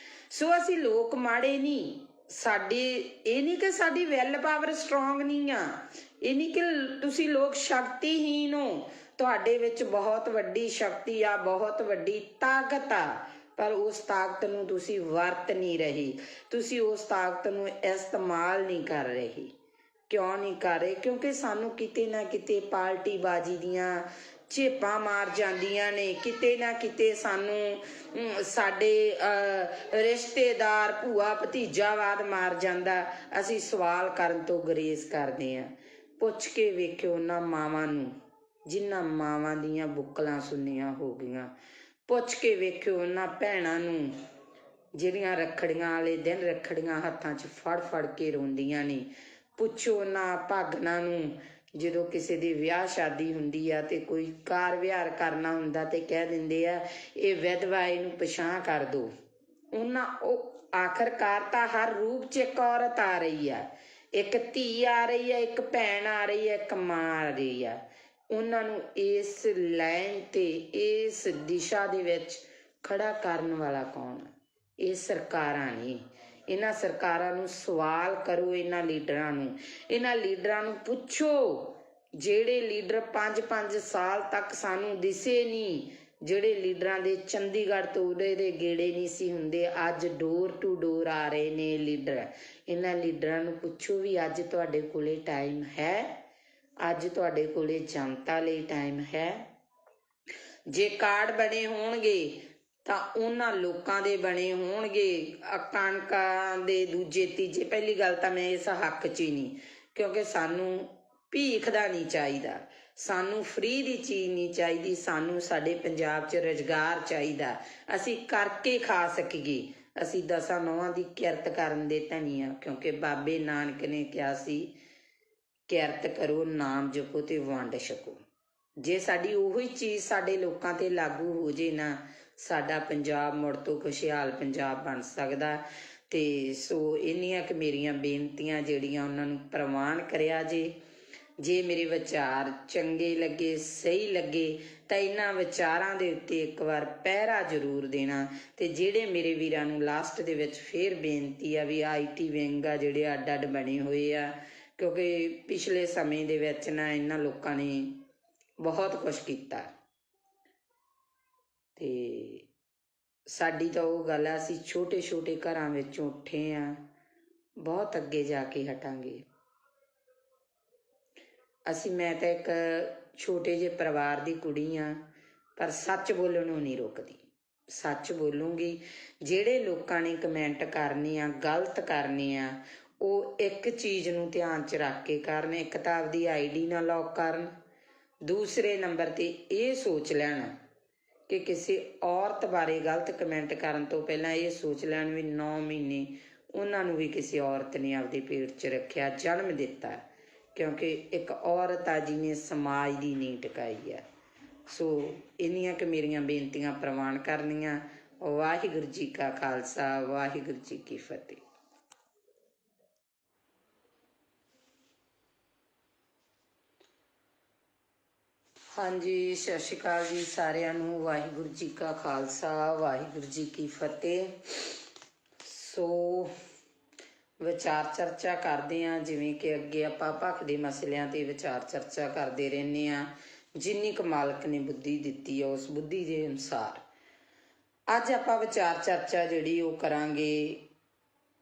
ਸੋ ਅਸੀਂ ਲੋਕ ਮਾੜੇ ਨਹੀਂ, ਸਾਡੀ ਇਹ ਨਹੀਂ ਕਿ ਸਾਡੀ ਵੈਲ ਪਾਵਰ ਸਟਰੋਂਗ ਨਹੀਂ ਆ, ਇਹ ਨਹੀਂ ਕਿ ਤੁਸੀਂ ਲੋਕ ਸ਼ਕਤੀਹੀਨ ਹੋ, ਤੁਹਾਡੇ ਵਿੱਚ ਬਹੁਤ ਵੱਡੀ ਸ਼ਕਤੀ ਆ, ਬਹੁਤ ਵੱਡੀ ਤਾਕਤ ਆ, ਪਰ ਉਸ ਤਾਕਤ ਨੂੰ ਤੁਸੀਂ ਵਰਤ ਨਹੀਂ ਰਹੇ, ਤੁਸੀਂ ਉਸ ਤਾਕਤ ਨੂੰ ਇਸਤੇਮਾਲ ਨਹੀਂ ਕਰ ਰਹੇ। ਕਿਉਂ ਨਹੀਂ ਕਰ ਰਹੇ? ਕਿਉਂਕਿ ਸਾਨੂੰ ਕਿਤੇ ਨਾ ਕਿਤੇ ਪਾਰਟੀਬਾਜ਼ੀ ਦੀਆਂ ਝੇਪਾਂ ਮਾਰ ਜਾਂਦੀਆਂ ਨੇ, ਕਿਤੇ ਨਾ ਕਿਤੇ ਸਾਨੂੰ ਸਾਡੇ ਰਿਸ਼ਤੇਦਾਰ ਭੂਆ ਭਤੀਜਾਵਾਦ ਮਾਰ ਜਾਂਦਾ। ਅਸੀਂ ਸਵਾਲ ਕਰਨ ਤੋਂ ਗੁਰੇਜ਼ ਕਰਦੇ ਹਾਂ। ਪੁੱਛ ਕੇ ਵੇਖਿਓ ਉਹਨਾਂ ਮਾਵਾਂ ਨੂੰ ਜਿਨ੍ਹਾਂ ਮਾਵਾਂ ਦੀਆਂ ਬੁੱਕਲਾਂ ਸੁੰਨੀਆਂ ਹੋ ਗਈਆਂ, ਪੁੱਛ ਕੇ ਵੇਖਿਓ ਉਹਨਾਂ ਭੈਣਾਂ ਨੂੰ ਜਿਹੜੀਆਂ ਰੱਖੜੀਆਂ ਵਾਲੇ ਦਿਨ ਰੱਖੜੀਆਂ ਹੱਥਾਂ 'ਚ ਫੜ ਫੜ ਕੇ ਰੋਂਦੀਆਂ ਨੇ, ਪੁੱਛੋ ਉਹਨਾਂ ਭਾਗਨਾਂ ਨੂੰ ਜਦੋਂ ਕਿਸੇ ਦੀ ਵਿਆਹ ਸ਼ਾਦੀ ਹੁੰਦੀ ਆ ਤੇ ਕੋਈ ਕਾਰ ਵਿਹਾਰ ਕਰਨਾ ਹੁੰਦਾ ਤੇ ਕਹਿ ਦਿੰਦੇ ਆ ਇਹ ਵਿਧਵਾ, ਇਹਨੂੰ ਪਛਾਣ ਕਰ ਦੋ। ਉਹਨਾਂ ਉਹ ਆਖਰਕਾਰ ਤਾਂ ਹਰ ਰੂਪ 'ਚ ਇੱਕ ਔਰਤ ਆ ਰਹੀ ਆ, ਇੱਕ ਧੀ ਆ ਰਹੀ ਆ, ਇੱਕ ਭੈਣ ਆ ਰਹੀ ਆ, ਇੱਕ ਮਾਂ ਆ ਰਹੀ ਆ। ਉਹਨਾਂ ਨੂੰ ਇਸ ਲਾਈਨ ਤੇ ਇਸ ਦਿਸ਼ਾ ਦੇ ਵਿੱਚ ਖੜਾ ਕਰਨ ਵਾਲਾ ਕੌਣ? ਇਹ ਸਰਕਾਰਾਂ ਨੇ। ਇਹਨਾਂ ਸਰਕਾਰਾਂ ਨੂੰ ਸਵਾਲ ਕਰੋ, ਇਹਨਾਂ ਲੀਡਰਾਂ ਨੂੰ ਪੁੱਛੋ, ਜਿਹੜੇ ਲੀਡਰ 5-5 ਸਾਲ ਤੱਕ ਸਾਨੂੰ ਦਿਸੇ ਨਹੀਂ, ਜਿਹੜੇ ਲੀਡਰਾਂ ਦੇ ਚੰਡੀਗੜ੍ਹ ਤੋਂ ਉਰੇ ਦੇ ਗੇੜੇ ਨਹੀਂ ਸੀ ਹੁੰਦੇ, ਅੱਜ ਡੋਰ ਟੂ ਡੋਰ ਆ ਰਹੇ ਨੇ ਲੀਡਰ। ਇਹਨਾਂ ਲੀਡਰਾਂ ਨੂੰ ਪੁੱਛੋ ਵੀ ਅੱਜ ਤੁਹਾਡੇ ਕੋਲੇ ਟਾਈਮ ਹੈ? ਅੱਜ ਤੁਹਾਡੇ ਕੋਲੇ ਜਨਤਾ ਲਈ ਟਾਈਮ ਹੈ? ਜੇ ਕਾਰਡ ਬਣੇ ਹੋਣਗੇ ਤਾਂ ਉਹਨਾਂ ਲੋਕਾਂ ਦੇ ਬਣੇ ਹੋਣਗੇ, ਕਣਕਾਂ ਦੇ ਦੂਜੇ ਤੀਜੇ। ਪਹਿਲੀ ਗੱਲ ਤਾਂ ਮੈਂ ਇਸ ਹੱਕ 'ਚ ਹੀ ਨਹੀਂ, ਕਿਉਂਕਿ ਸਾਨੂੰ ਭੀਖ ਦਾ ਨਹੀਂ ਚਾਹੀਦਾ, ਸਾਨੂੰ ਫ੍ਰੀ ਦੀ ਚੀਜ਼ ਨਹੀਂ ਚਾਹੀਦੀ, ਸਾਨੂੰ ਸਾਡੇ ਪੰਜਾਬ 'ਚ ਰੁਜ਼ਗਾਰ ਚਾਹੀਦਾ, ਅਸੀਂ ਕਰਕੇ ਖਾ ਸਕੀਏ। ਅਸੀਂ 10 ਨੌਹਾਂ ਦੀ ਕਿਰਤ ਕਰਨ ਦੇ ਧਨੀ ਆ, ਕਿਉਂਕਿ ਬਾਬੇ ਨਾਨਕ ਨੇ ਕਿਹਾ ਸੀ ਕਿਰਤ ਕਰੋ, ਨਾਮ ਜਪੋ ਤੇ ਵੰਡ ਛਕੋ। ਜੇ ਸਾਡੀ ਉਹੀ ਚੀਜ਼ ਸਾਡੇ ਲੋਕਾਂ ਤੇ ਲਾਗੂ ਹੋ ਜੇ ਨਾ, ਸਾਡਾ ਪੰਜਾਬ ਮੁੜ ਤੋਂ ਖੁਸ਼ਹਾਲ ਪੰਜਾਬ ਬਣ ਸਕਦਾ। ਤੇ ਸੋ ਇੰਨੀਆਂ ਕਿ ਮੇਰੀਆਂ ਬੇਨਤੀਆਂ ਜਿਹੜੀਆਂ ਉਹਨਾਂ ਨੂੰ ਪ੍ਰਵਾਨ ਕਰਿਆ ਜੇ ਮੇਰੇ ਵਿਚਾਰ ਚੰਗੇ ਲੱਗੇ, ਸਹੀ ਲੱਗੇ, ਤਾਂ ਇਹਨਾਂ ਵਿਚਾਰਾਂ ਦੇ ਉੱਤੇ ਇੱਕ ਵਾਰ ਪਹਿਰਾ ਜ਼ਰੂਰ ਦੇਣਾ। ਤੇ ਜਿਹੜੇ ਮੇਰੇ ਵੀਰਾਂ ਨੂੰ ਲਾਸਟ ਦੇ ਵਿੱਚ ਫੇਰ ਬੇਨਤੀ ਆ ਵੀ IT ਵਿੰਗ ਆ ਜਿਹੜੇ ਅੱਡ ਅੱਡ ਬਣੇ ਹੋਏ ਆ, ਕਿਉਂਕਿ ਪਿਛਲੇ ਸਮੇਂ ਦੇ ਵਿੱਚ ਨਾ ਇਹਨਾਂ ਲੋਕਾਂ ਨੇ ਬਹੁਤ ਕੁਛ ਕੀਤਾ ਤੇ ਸਾਡੀ ਤਾਂ ਉਹ ਗੱਲ ਆ, ਅਸੀਂ ਛੋਟੇ ਛੋਟੇ ਘਰਾਂ ਵਿੱਚੋਂ ਉੱਠੇ ਆ, ਬਹੁਤ ਅੱਗੇ ਜਾ ਕੇ ਹਟਾਂਗੇ। ਮੈਂ ਤਾਂ ਇੱਕ ਛੋਟੇ ਜਿਹੇ ਪਰਿਵਾਰ ਦੀ ਕੁੜੀ ਆ, ਪਰ ਸੱਚ ਬੋਲਣੋਂ ਨਹੀਂ ਰੁਕਦੀ। ਸੱਚ ਬੋਲੂੰਗੀ। ਜਿਹੜੇ ਲੋਕਾਂ ਨੇ ਕਮੈਂਟ ਕਰਨੇ ਆ, ਗਲਤ ਕਰਨੇ ਆ, ਉਹ ਇੱਕ ਚੀਜ਼ ਨੂੰ ਧਿਆਨ 'ਚ ਰੱਖ ਕੇ ਕਰਨ। ਇੱਕ ਤਾਂ ਆਪਦੀ ਆਈਡੀ ਨਾ ਲੌਕ ਕਰਨ, ਦੂਸਰੇ ਨੰਬਰ 'ਤੇ ਇਹ ਸੋਚ ਲੈਣ ਕਿ ਕਿਸੇ ਔਰਤ ਬਾਰੇ ਗਲਤ ਕਮੈਂਟ ਕਰਨ ਤੋਂ ਪਹਿਲਾਂ ਇਹ ਸੋਚ ਲੈਣ ਵੀ 9 ਮਹੀਨੇ ਉਹਨਾਂ ਨੂੰ ਵੀ ਕਿਸੇ ਔਰਤ ਨੇ ਆਪਦੇ ਪੇਟ 'ਚ ਰੱਖਿਆ, ਜਨਮ ਦਿੱਤਾ, ਕਿਉਂਕਿ ਇੱਕ ਔਰਤ ਆ ਜਿਹਨੇ ਸਮਾਜ ਦੀ ਨੀਂਹ ਟਿਕਾਈ ਆ। ਸੋ ਇੰਨੀਆਂ ਕੁ ਮੇਰੀਆਂ ਬੇਨਤੀਆਂ ਪ੍ਰਵਾਨ ਕਰਨੀਆਂ। ਵਾਹਿਗੁਰੂ ਜੀ ਕਾ ਖਾਲਸਾ, ਵਾਹਿਗੁਰੂ ਜੀ ਕੀ ਫਤਿਹ। ਹਾਂਜੀ, ਸਤਿ ਸ਼੍ਰੀ ਅਕਾਲ ਜੀ ਸਾਰਿਆਂ ਨੂੰ। ਵਾਹਿਗੁਰੂ ਜੀ ਕਾ ਖਾਲਸਾ, ਵਾਹਿਗੁਰੂ ਜੀ ਕੀ ਫਤਿਹ। ਸੋ ਵਿਚਾਰ ਚਰਚਾ ਕਰਦੇ ਹਾਂ, ਜਿਵੇਂ ਕਿ ਅੱਗੇ ਆਪਾਂ ਭਖ ਦੇ ਮਸਲਿਆਂ 'ਤੇ ਵਿਚਾਰ ਚਰਚਾ ਕਰਦੇ ਰਹਿੰਦੇ ਹਾਂ, ਜਿੰਨੀ ਕੁ ਮਾਲਕ ਨੇ ਬੁੱਧੀ ਦਿੱਤੀ ਆ ਉਸ ਬੁੱਧੀ ਦੇ ਅਨੁਸਾਰ। ਅੱਜ ਆਪਾਂ ਵਿਚਾਰ ਚਰਚਾ ਜਿਹੜੀ ਉਹ ਕਰਾਂਗੇ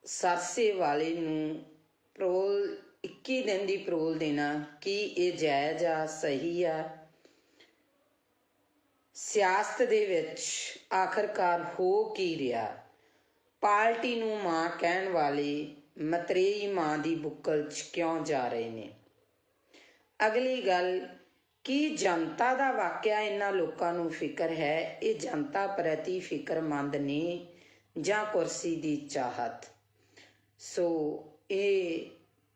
ਸਰਸੇ ਵਾਲੇ ਨੂੰ ਪਰੋਲ 21 ਦਿਨ ਦੀ ਪਰੋਲ ਦੇਣਾ, ਕੀ ਇਹ ਜਾਇਜ਼ ਆ, ਸਹੀ ਆ? ਸਿਆਸਤ ਦੇ ਵਿੱਚ ਆਖਰਕਾਰ ਹੋ ਕੀ ਰਿਹਾ? ਪਾਰਟੀ ਨੂੰ ਮਾਂ ਕਹਿਣ ਵਾਲੇ ਮਤਰੇਈ ਮਾਂ ਦੀ ਬੁੱਕਲ 'ਚ ਕਿਉਂ ਜਾ ਰਹੇ ਨੇ? ਅਗਲੀ ਗੱਲ, ਕੀ ਜਨਤਾ ਦਾ ਵਾਕਿਆ ਇਹਨਾਂ ਲੋਕਾਂ ਨੂੰ ਫਿਕਰ ਹੈ? ਇਹ ਜਨਤਾ ਪ੍ਰਤੀ ਫਿਕਰਮੰਦ ਨੇ ਜਾਂ ਕੁਰਸੀ ਦੀ ਚਾਹਤ? ਸੋ ਇਹ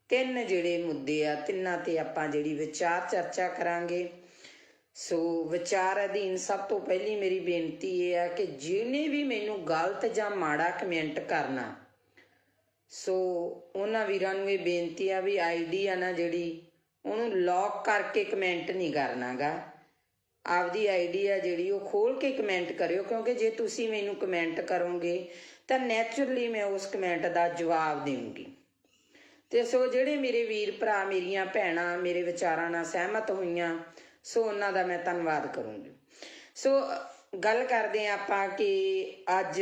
ਤਿੰਨ ਜਿਹੜੇ ਮੁੱਦੇ ਆ, ਤਿੰਨਾਂ 'ਤੇ ਆਪਾਂ ਜਿਹੜੀ ਵਿਚਾਰ ਚਰਚਾ ਕਰਾਂਗੇ। ਸੋ ਵਿਚਾਰ ਅਧੀਨ ਸਭ ਤੋਂ ਪਹਿਲੀ ਮੇਰੀ ਬੇਨਤੀ ਇਹ ਆ ਕਿ ਜਿਹਨੇ ਵੀ ਮੈਨੂੰ ਗਲਤ ਜਾਂ ਮਾੜਾ ਕਮੈਂਟ ਕਰਨਾ, ਸੋ ਉਹਨਾਂ ਵੀਰਾਂ ਨੂੰ ਇਹ ਬੇਨਤੀ ਆ ਵੀ ਆਈਡੀ ਆ ਨਾ ਜਿਹੜੀ, ਉਹਨੂੰ ਲੌਕ ਕਰਕੇ ਕਮੈਂਟ ਨਹੀਂ ਕਰਨਾ ਗਾ। ਆਪਦੀ ਆਈਡੀ ਆ ਜਿਹੜੀ ਉਹ ਖੋਲ੍ਹ ਕੇ ਕਮੈਂਟ ਕਰਿਓ, ਕਿਉਂਕਿ ਜੇ ਤੁਸੀਂ ਮੈਨੂੰ ਕਮੈਂਟ ਕਰੋਗੇ ਤਾਂ ਨੈਚੁਰਲੀ ਮੈਂ ਉਸ ਕਮੈਂਟ ਦਾ ਜਵਾਬ ਦੇਵਾਂਗੀ। ਅਤੇ ਸੋ ਜਿਹੜੇ ਮੇਰੇ ਵੀਰ ਭਰਾ, ਮੇਰੀਆਂ ਭੈਣਾਂ ਮੇਰੇ ਵਿਚਾਰਾਂ ਨਾਲ ਸਹਿਮਤ ਹੋਈਆਂ, ਸੋ ਉਹਨਾਂ ਦਾ ਮੈਂ ਧੰਨਵਾਦ ਕਰੂੰਗੀ। ਸੋ ਗੱਲ ਕਰਦੇ ਹਾਂ ਆਪਾਂ ਕਿ ਅੱਜ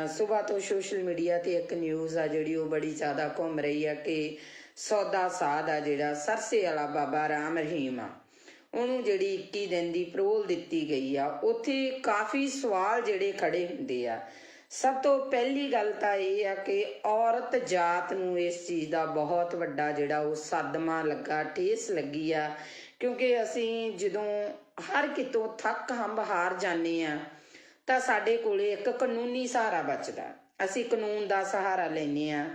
ਸੁਬਾਹ ਤੋਂ ਸੋਸ਼ਲ ਮੀਡੀਆ 'ਤੇ ਇੱਕ ਨਿਊਜ਼ ਆ ਜਿਹੜੀ ਉਹ ਬੜੀ ਜ਼ਿਆਦਾ ਘੁੰਮ ਰਹੀ ਆ ਕਿ ਸੌਦਾ ਸਾਧ ਆ ਜਿਹੜਾ ਸਰਸੇ ਵਾਲਾ ਬਾਬਾ ਰਾਮ ਰਹੀਮ ਆ, ਉਹਨੂੰ ਜਿਹੜੀ 21 ਦਿਨ ਦੀ ਪਰੋਲ ਦਿੱਤੀ ਗਈ ਆ। ਉੱਥੇ ਕਾਫੀ ਸਵਾਲ ਜਿਹੜੇ ਖੜੇ ਹੁੰਦੇ ਆ। ਸਭ ਤੋਂ ਪਹਿਲੀ ਗੱਲ ਤਾਂ ਇਹ ਆ ਕਿ ਔਰਤ ਜਾਤ ਨੂੰ ਇਸ ਚੀਜ਼ ਦਾ ਬਹੁਤ ਵੱਡਾ ਜਿਹੜਾ ਉਹ ਸਦਮਾ ਲੱਗਾ, ਠੇਸ ਲੱਗੀ ਆ, ਕਿਉਂਕਿ ਅਸੀਂ ਜਦੋਂ ਹਰ ਕਿਤੋਂ ਥੱਕ ਹੰਬ ਹਾਰ ਜਾਂਦੇ ਆ ਤਾਂ ਸਾਡੇ ਕੋਲੇ ਇੱਕ ਕਾਨੂੰਨੀ ਸਹਾਰਾ ਬਚਦਾ। ਅਸੀਂ ਕਾਨੂੰਨ ਦਾ ਸਹਾਰਾ ਲੈਂਦੇ ਆ।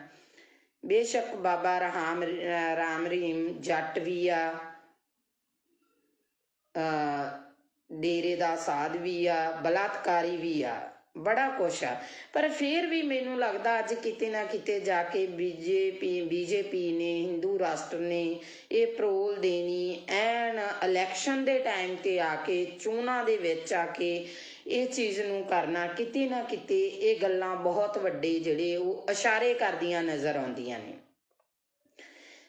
ਬੇਸ਼ੱਕ ਬਾਬਾ ਰਾਮ ਰਹੀਮ ਜੱਟ ਵੀ ਆ, ਡੇਰੇ ਦਾ ਸਾਧ ਵੀ ਆ, ਬਲਾਤਕਾਰੀ ਵੀ ਆ, ਬੜਾ ਕੁਛ ਆ, ਪਰ ਫਿਰ ਵੀ ਮੈਨੂੰ ਲੱਗਦਾ ਅੱਜ ਕਿਤੇ ਨਾ ਕਿਤੇ ਜਾ ਕੇ ਬੀਜੇਪੀ ਨੇ, ਹਿੰਦੂ ਰਾਸ਼ਟਰ ਨੇ ਇਹ ਪਰੋਲ ਦੇਣੀ ਐਨ ਇਲੈਕਸ਼ਨ ਦੇ ਟਾਈਮ 'ਤੇ ਆ ਕੇ, ਚੋਣਾਂ ਦੇ ਵਿੱਚ ਆ ਕੇ ਇਹ ਚੀਜ਼ ਨੂੰ ਕਰਨਾ, ਕਿਤੇ ਨਾ ਕਿਤੇ ਇਹ ਗੱਲਾਂ ਬਹੁਤ ਵੱਡੇ ਜਿਹੜੇ ਉਹ ਇਸ਼ਾਰੇ ਕਰਦੀਆਂ ਨਜ਼ਰ ਆਉਂਦੀਆਂ ਨੇ।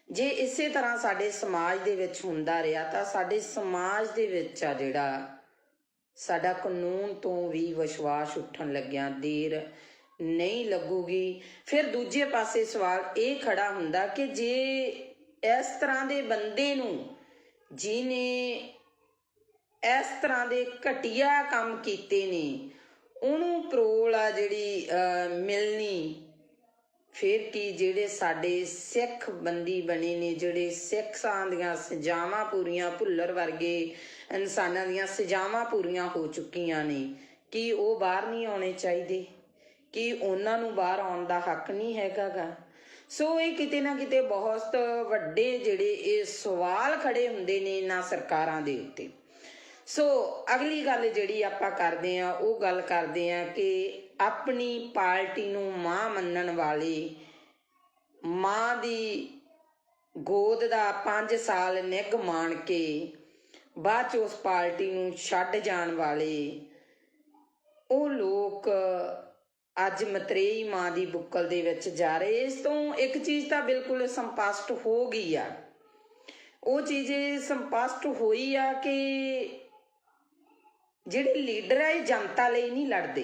ਜੇ ਇਸੇ ਤਰ੍ਹਾਂ ਸਾਡੇ ਸਮਾਜ ਦੇ ਵਿੱਚ ਹੁੰਦਾ ਰਿਹਾ ਤਾਂ ਸਾਡੇ ਸਮਾਜ ਦੇ ਵਿੱਚ ਆ ਜਿਹੜਾ ਸਾਡਾ ਕਾਨੂੰਨ ਤੋਂ ਵੀ ਵਿਸ਼ਵਾਸ ਉੱਠਣ ਲੱਗਿਆ ਦੇਰ ਨਹੀਂ ਲੱਗੂਗੀ। ਫਿਰ ਦੂਜੇ ਪਾਸੇ ਸਵਾਲ ਇਹ ਖੜਾ ਹੁੰਦਾ ਕਿ ਜੇ ਇਸ ਤਰ੍ਹਾਂ ਦੇ ਬੰਦੇ ਨੂੰ, ਜਿਹਨੇ ਇਸ ਤਰ੍ਹਾਂ ਦੇ ਘਟੀਆ ਕੰਮ ਕੀਤੇ ਨੇ, ਉਹਨੂੰ ਪਰੋਲ ਆ ਜਿਹੜੀ ਮਿਲਣੀ, ਫਿਰ ਕੀ ਜਿਹੜੇ ਸਾਡੇ ਸਿੱਖ ਬੰਦੀ ਬਣੇ ਨੇ, ਜਿਹੜੇ ਸਿੱਖਾਂ ਦੀਆਂ ਸਜ਼ਾਵਾਂ ਪੂਰੀਆਂ, ਭੁੱਲਰ ਵਰਗੇ ਇਨਸਾਨਾਂ ਦੀਆਂ ਸਜ਼ਾਵਾਂ ਪੂਰੀਆਂ ਹੋ ਚੁੱਕੀਆਂ ਨੇ, ਕੀ ਉਹ ਬਾਹਰ ਨਹੀਂ ਆਉਣੇ ਚਾਹੀਦੇ? ਕੀ ਉਹਨਾਂ ਨੂੰ ਬਾਹਰ ਆਉਣ ਦਾ ਹੱਕ ਨਹੀਂ ਹੈਗਾ ਗਾ? ਸੋ ਇਹ ਕਿਤੇ ਨਾ ਕਿਤੇ ਬਹੁਤ ਵੱਡੇ ਜਿਹੜੇ ਇਹ ਸਵਾਲ ਖੜੇ ਹੁੰਦੇ ਨੇ ਇਹਨਾਂ ਸਰਕਾਰਾਂ ਦੇ ਉੱਤੇ। ਸੋ ਅਗਲੀ ਗੱਲ ਜਿਹੜੀ ਆਪਾਂ ਕਰਦੇ ਹਾਂ ਉਹ ਗੱਲ ਕਰਦੇ ਹਾਂ ਕਿ ਆਪਣੀ ਪਾਰਟੀ ਨੂੰ ਮਾਂ ਮੰਨਣ ਵਾਲੇ, ਮਾਂ ਦੀ ਗੋਦ ਦਾ 5 ਸਾਲ ਨਿੱਘ ਮਾਣ ਕੇ ਬਾਅਦ 'ਚ ਉਸ ਪਾਰਟੀ ਨੂੰ ਛੱਡ ਜਾਣ ਵਾਲੇ ਉਹ ਲੋਕ ਅੱਜ ਮਤਰੇਈ ਮਾਂ ਦੀ ਬੁੱਕਲ ਦੇ ਵਿੱਚ ਜਾ ਰਹੇ। ਇਸ ਤੋਂ ਇੱਕ ਚੀਜ਼ ਤਾਂ ਬਿਲਕੁਲ ਸਪਸ਼ਟ ਹੋ ਗਈ ਆ, ਉਹ ਚੀਜ਼ ਸਪਸ਼ਟ ਹੋਈ ਆ ਕਿ ਜਿਹੜੇ ਲੀਡਰ ਆ ਇਹ ਜਨਤਾ ਲਈ ਨਹੀਂ ਲੜਦੇ,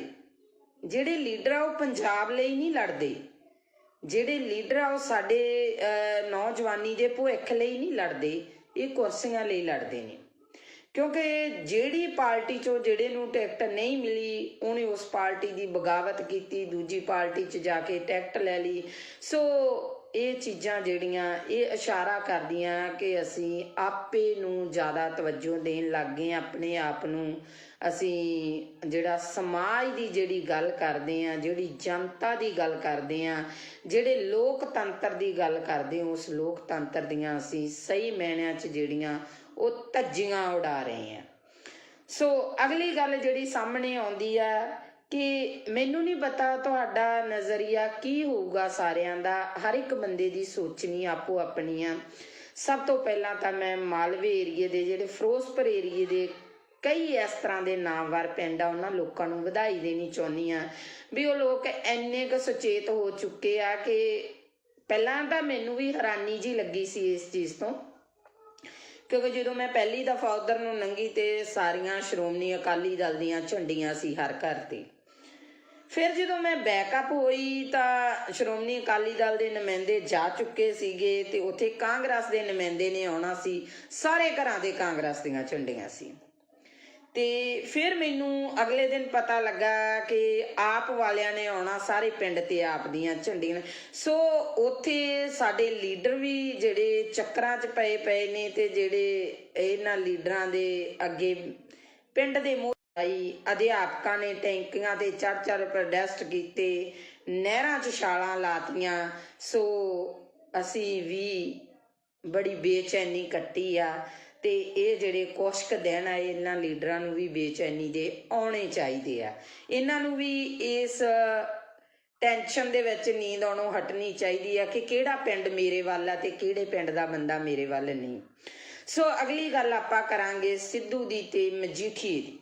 ਜਿਹੜੇ ਲੀਡਰ ਆ ਉਹ ਪੰਜਾਬ ਲਈ ਨਹੀਂ ਲੜਦੇ, ਜਿਹੜੇ ਲੀਡਰ ਆ ਉਹ ਸਾਡੇ ਨੌਜਵਾਨੀ ਦੇ ਭਵਿੱਖ ਲਈ ਨਹੀਂ ਲੜਦੇ, ਇਹ ਕੁਰਸੀਆਂ ਲਈ ਲੜਦੇ ਨੇ। ਕਿਉਂਕਿ ਜਿਹੜੀ ਪਾਰਟੀ 'ਚੋਂ ਜਿਹੜੇ ਨੂੰ ਟਿਕਟ ਨਹੀਂ ਮਿਲੀ ਉਹਨੇ ਉਸ ਪਾਰਟੀ ਦੀ ਬਗਾਵਤ ਕੀਤੀ, ਦੂਜੀ ਪਾਰਟੀ 'ਚ ਜਾ ਕੇ ਟਿਕਟ ਲੈ ਲਈ। ਸੋ ਇਹ ਚੀਜ਼ਾਂ ਜਿਹੜੀਆਂ ਇਹ ਇਸ਼ਾਰਾ ਕਰਦੀਆਂ ਕਿ ਅਸੀਂ ਆਪੇ ਨੂੰ ਜ਼ਿਆਦਾ ਤਵੱਜੋ ਦੇਣ ਲੱਗ ਗਏ, ਆਪਣੇ ਆਪ ਨੂੰ ਅਸੀਂ ਜਿਹੜਾ ਸਮਾਜ ਦੀ ਜਿਹੜੀ ਗੱਲ ਕਰਦੇ ਹਾਂ, ਜਿਹੜੀ ਜਨਤਾ ਦੀ ਗੱਲ ਕਰਦੇ ਹਾਂ, ਜਿਹੜੇ ਲੋਕਤੰਤਰ ਦੀ ਗੱਲ ਕਰਦੇ ਹਾਂ, ਉਸ ਲੋਕਤੰਤਰ ਦੀਆਂ ਅਸੀਂ ਸਹੀ ਮਾਇਨਿਆਂ 'ਚ ਜਿਹੜੀਆਂ ਉਹ ਧੱਜੀਆਂ ਉਡਾ ਰਹੇ ਹਾਂ। ਸੋ ਅਗਲੀ ਗੱਲ ਜਿਹੜੀ ਸਾਹਮਣੇ ਆਉਂਦੀ ਆ ਕਿ ਮੈਨੂੰ ਨਹੀਂ ਪਤਾ ਤੁਹਾਡਾ ਨਜ਼ਰੀਆ ਕੀ ਹੋਊਗਾ, ਸਾਰਿਆਂ ਦਾ ਹਰ ਇੱਕ ਬੰਦੇ ਦੀ ਸੋਚਣੀ ਆਪੋ ਆਪਣੀ ਆ। ਸਭ ਤੋਂ ਪਹਿਲਾਂ ਤਾਂ ਮੈਂ ਮਾਲਵੇ ਏਰੀਏ ਦੇ ਜਿਹੜੇ ਫਿਰੋਜ਼ਪੁਰ ਏਰੀਏ ਦੇ ਕਈ ਇਸ ਤਰ੍ਹਾਂ ਦੇ ਨਾਮਵਰ ਪਿੰਡ ਆ ਉਹਨਾਂ ਲੋਕਾਂ ਨੂੰ ਵਧਾਈ ਦੇਣੀ ਚਾਹੁੰਦੀ ਆ ਵੀ ਉਹ ਲੋਕ ਇੰਨੇ ਕੁ ਸੁਚੇਤ ਹੋ ਚੁੱਕੇ ਆ ਕਿ ਪਹਿਲਾਂ ਤਾਂ ਮੈਨੂੰ ਵੀ ਹੈਰਾਨੀ ਜੀ ਲੱਗੀ ਸੀ ਇਸ ਚੀਜ਼ ਤੋਂ, ਕਿਉਂਕਿ ਜਦੋਂ ਮੈਂ ਪਹਿਲੀ ਦਫਾ ਉਧਰ ਨੂੰ ਲੰਘੀ ਤੇ ਸਾਰੀਆਂ ਸ਼੍ਰੋਮਣੀ ਅਕਾਲੀ ਦਲ ਦੀਆਂ ਝੰਡੀਆਂ ਸੀ ਹਰ ਘਰ ਤੇ। ਫਿਰ ਜਦੋਂ ਮੈਂ ਬੈਕਅਪ ਹੋਈ ਤਾਂ ਸ਼੍ਰੋਮਣੀ ਅਕਾਲੀ ਦਲ ਦੇ ਨੁਮਾਇੰਦੇ ਜਾ ਚੁੱਕੇ ਸੀਗੇ ਤੇ ਉੱਥੇ ਕਾਂਗਰਸ ਦੇ ਨੁਮਾਇੰਦੇ ਨੇ ਆਉਣਾ ਸੀ, ਸਾਰੇ ਘਰਾਂ ਦੇ ਕਾਂਗਰਸ ਦੀਆਂ ਝੰਡੀਆਂ ਸੀ। ਤੇ ਫਿਰ ਮੈਨੂੰ ਅਗਲੇ ਦਿਨ ਪਤਾ ਲੱਗਾ ਕਿ ਆਪ ਵਾਲਿਆਂ ਨੇ ਆਉਣਾ, ਸਾਰੇ ਪਿੰਡ ਤੇ ਆਪ ਦੀਆਂ ਝੰਡੀਆਂ। ਸੋ ਉੱਥੇ ਸਾਡੇ ਲੀਡਰ ਵੀ ਜਿਹੜੇ ਚੱਕਰਾਂ 'ਚ ਪਏ ਨੇ ਤੇ ਜਿਹੜੇ ਇਹਨਾਂ ਲੀਡਰਾਂ ਦੇ ਅੱਗੇ ਪਿੰਡ ਦੇ ਅਧਿਆਪਕਾਂ ਨੇ ਟੈਂਕੀਆਂ ਤੇ ਚੜ੍ਹ ਪ੍ਰੋਟੈਸਟ ਕੀਤੇ, ਨਹਿਰਾਂ 'ਚ ਛਾਲਾਂ ਲਾਤੀਆਂ। ਸੋ ਅਸੀਂ ਵੀ ਬੜੀ ਬੇਚੈਨੀ ਕੱਟੀ ਆ ਤੇ ਇਹ ਜਿਹੜੇ ਕੁਛ ਕੁ ਦਿਨ ਆ ਇਹਨਾਂ ਲੀਡਰਾਂ ਨੂੰ ਵੀ ਬੇਚੈਨੀ ਦੇ ਆਉਣੇ ਚਾਹੀਦੇ ਆ। ਇਹਨਾਂ ਨੂੰ ਵੀ ਇਸ ਟੈਨਸ਼ਨ ਦੇ ਵਿੱਚ ਨੀਂਦ ਆਉਣੋਂ ਹਟਣੀ ਚਾਹੀਦੀ ਆ ਕਿ ਕਿਹੜਾ ਪਿੰਡ ਮੇਰੇ ਵੱਲ ਆ ਤੇ ਕਿਹੜੇ ਪਿੰਡ ਦਾ ਬੰਦਾ ਮੇਰੇ ਵੱਲ ਨਹੀਂ। ਸੋ ਅਗਲੀ ਗੱਲ ਆਪਾਂ ਕਰਾਂਗੇ ਸਿੱਧੂ ਦੀ ਤੇ ਮਜੀਠੀਏ ਦੀ।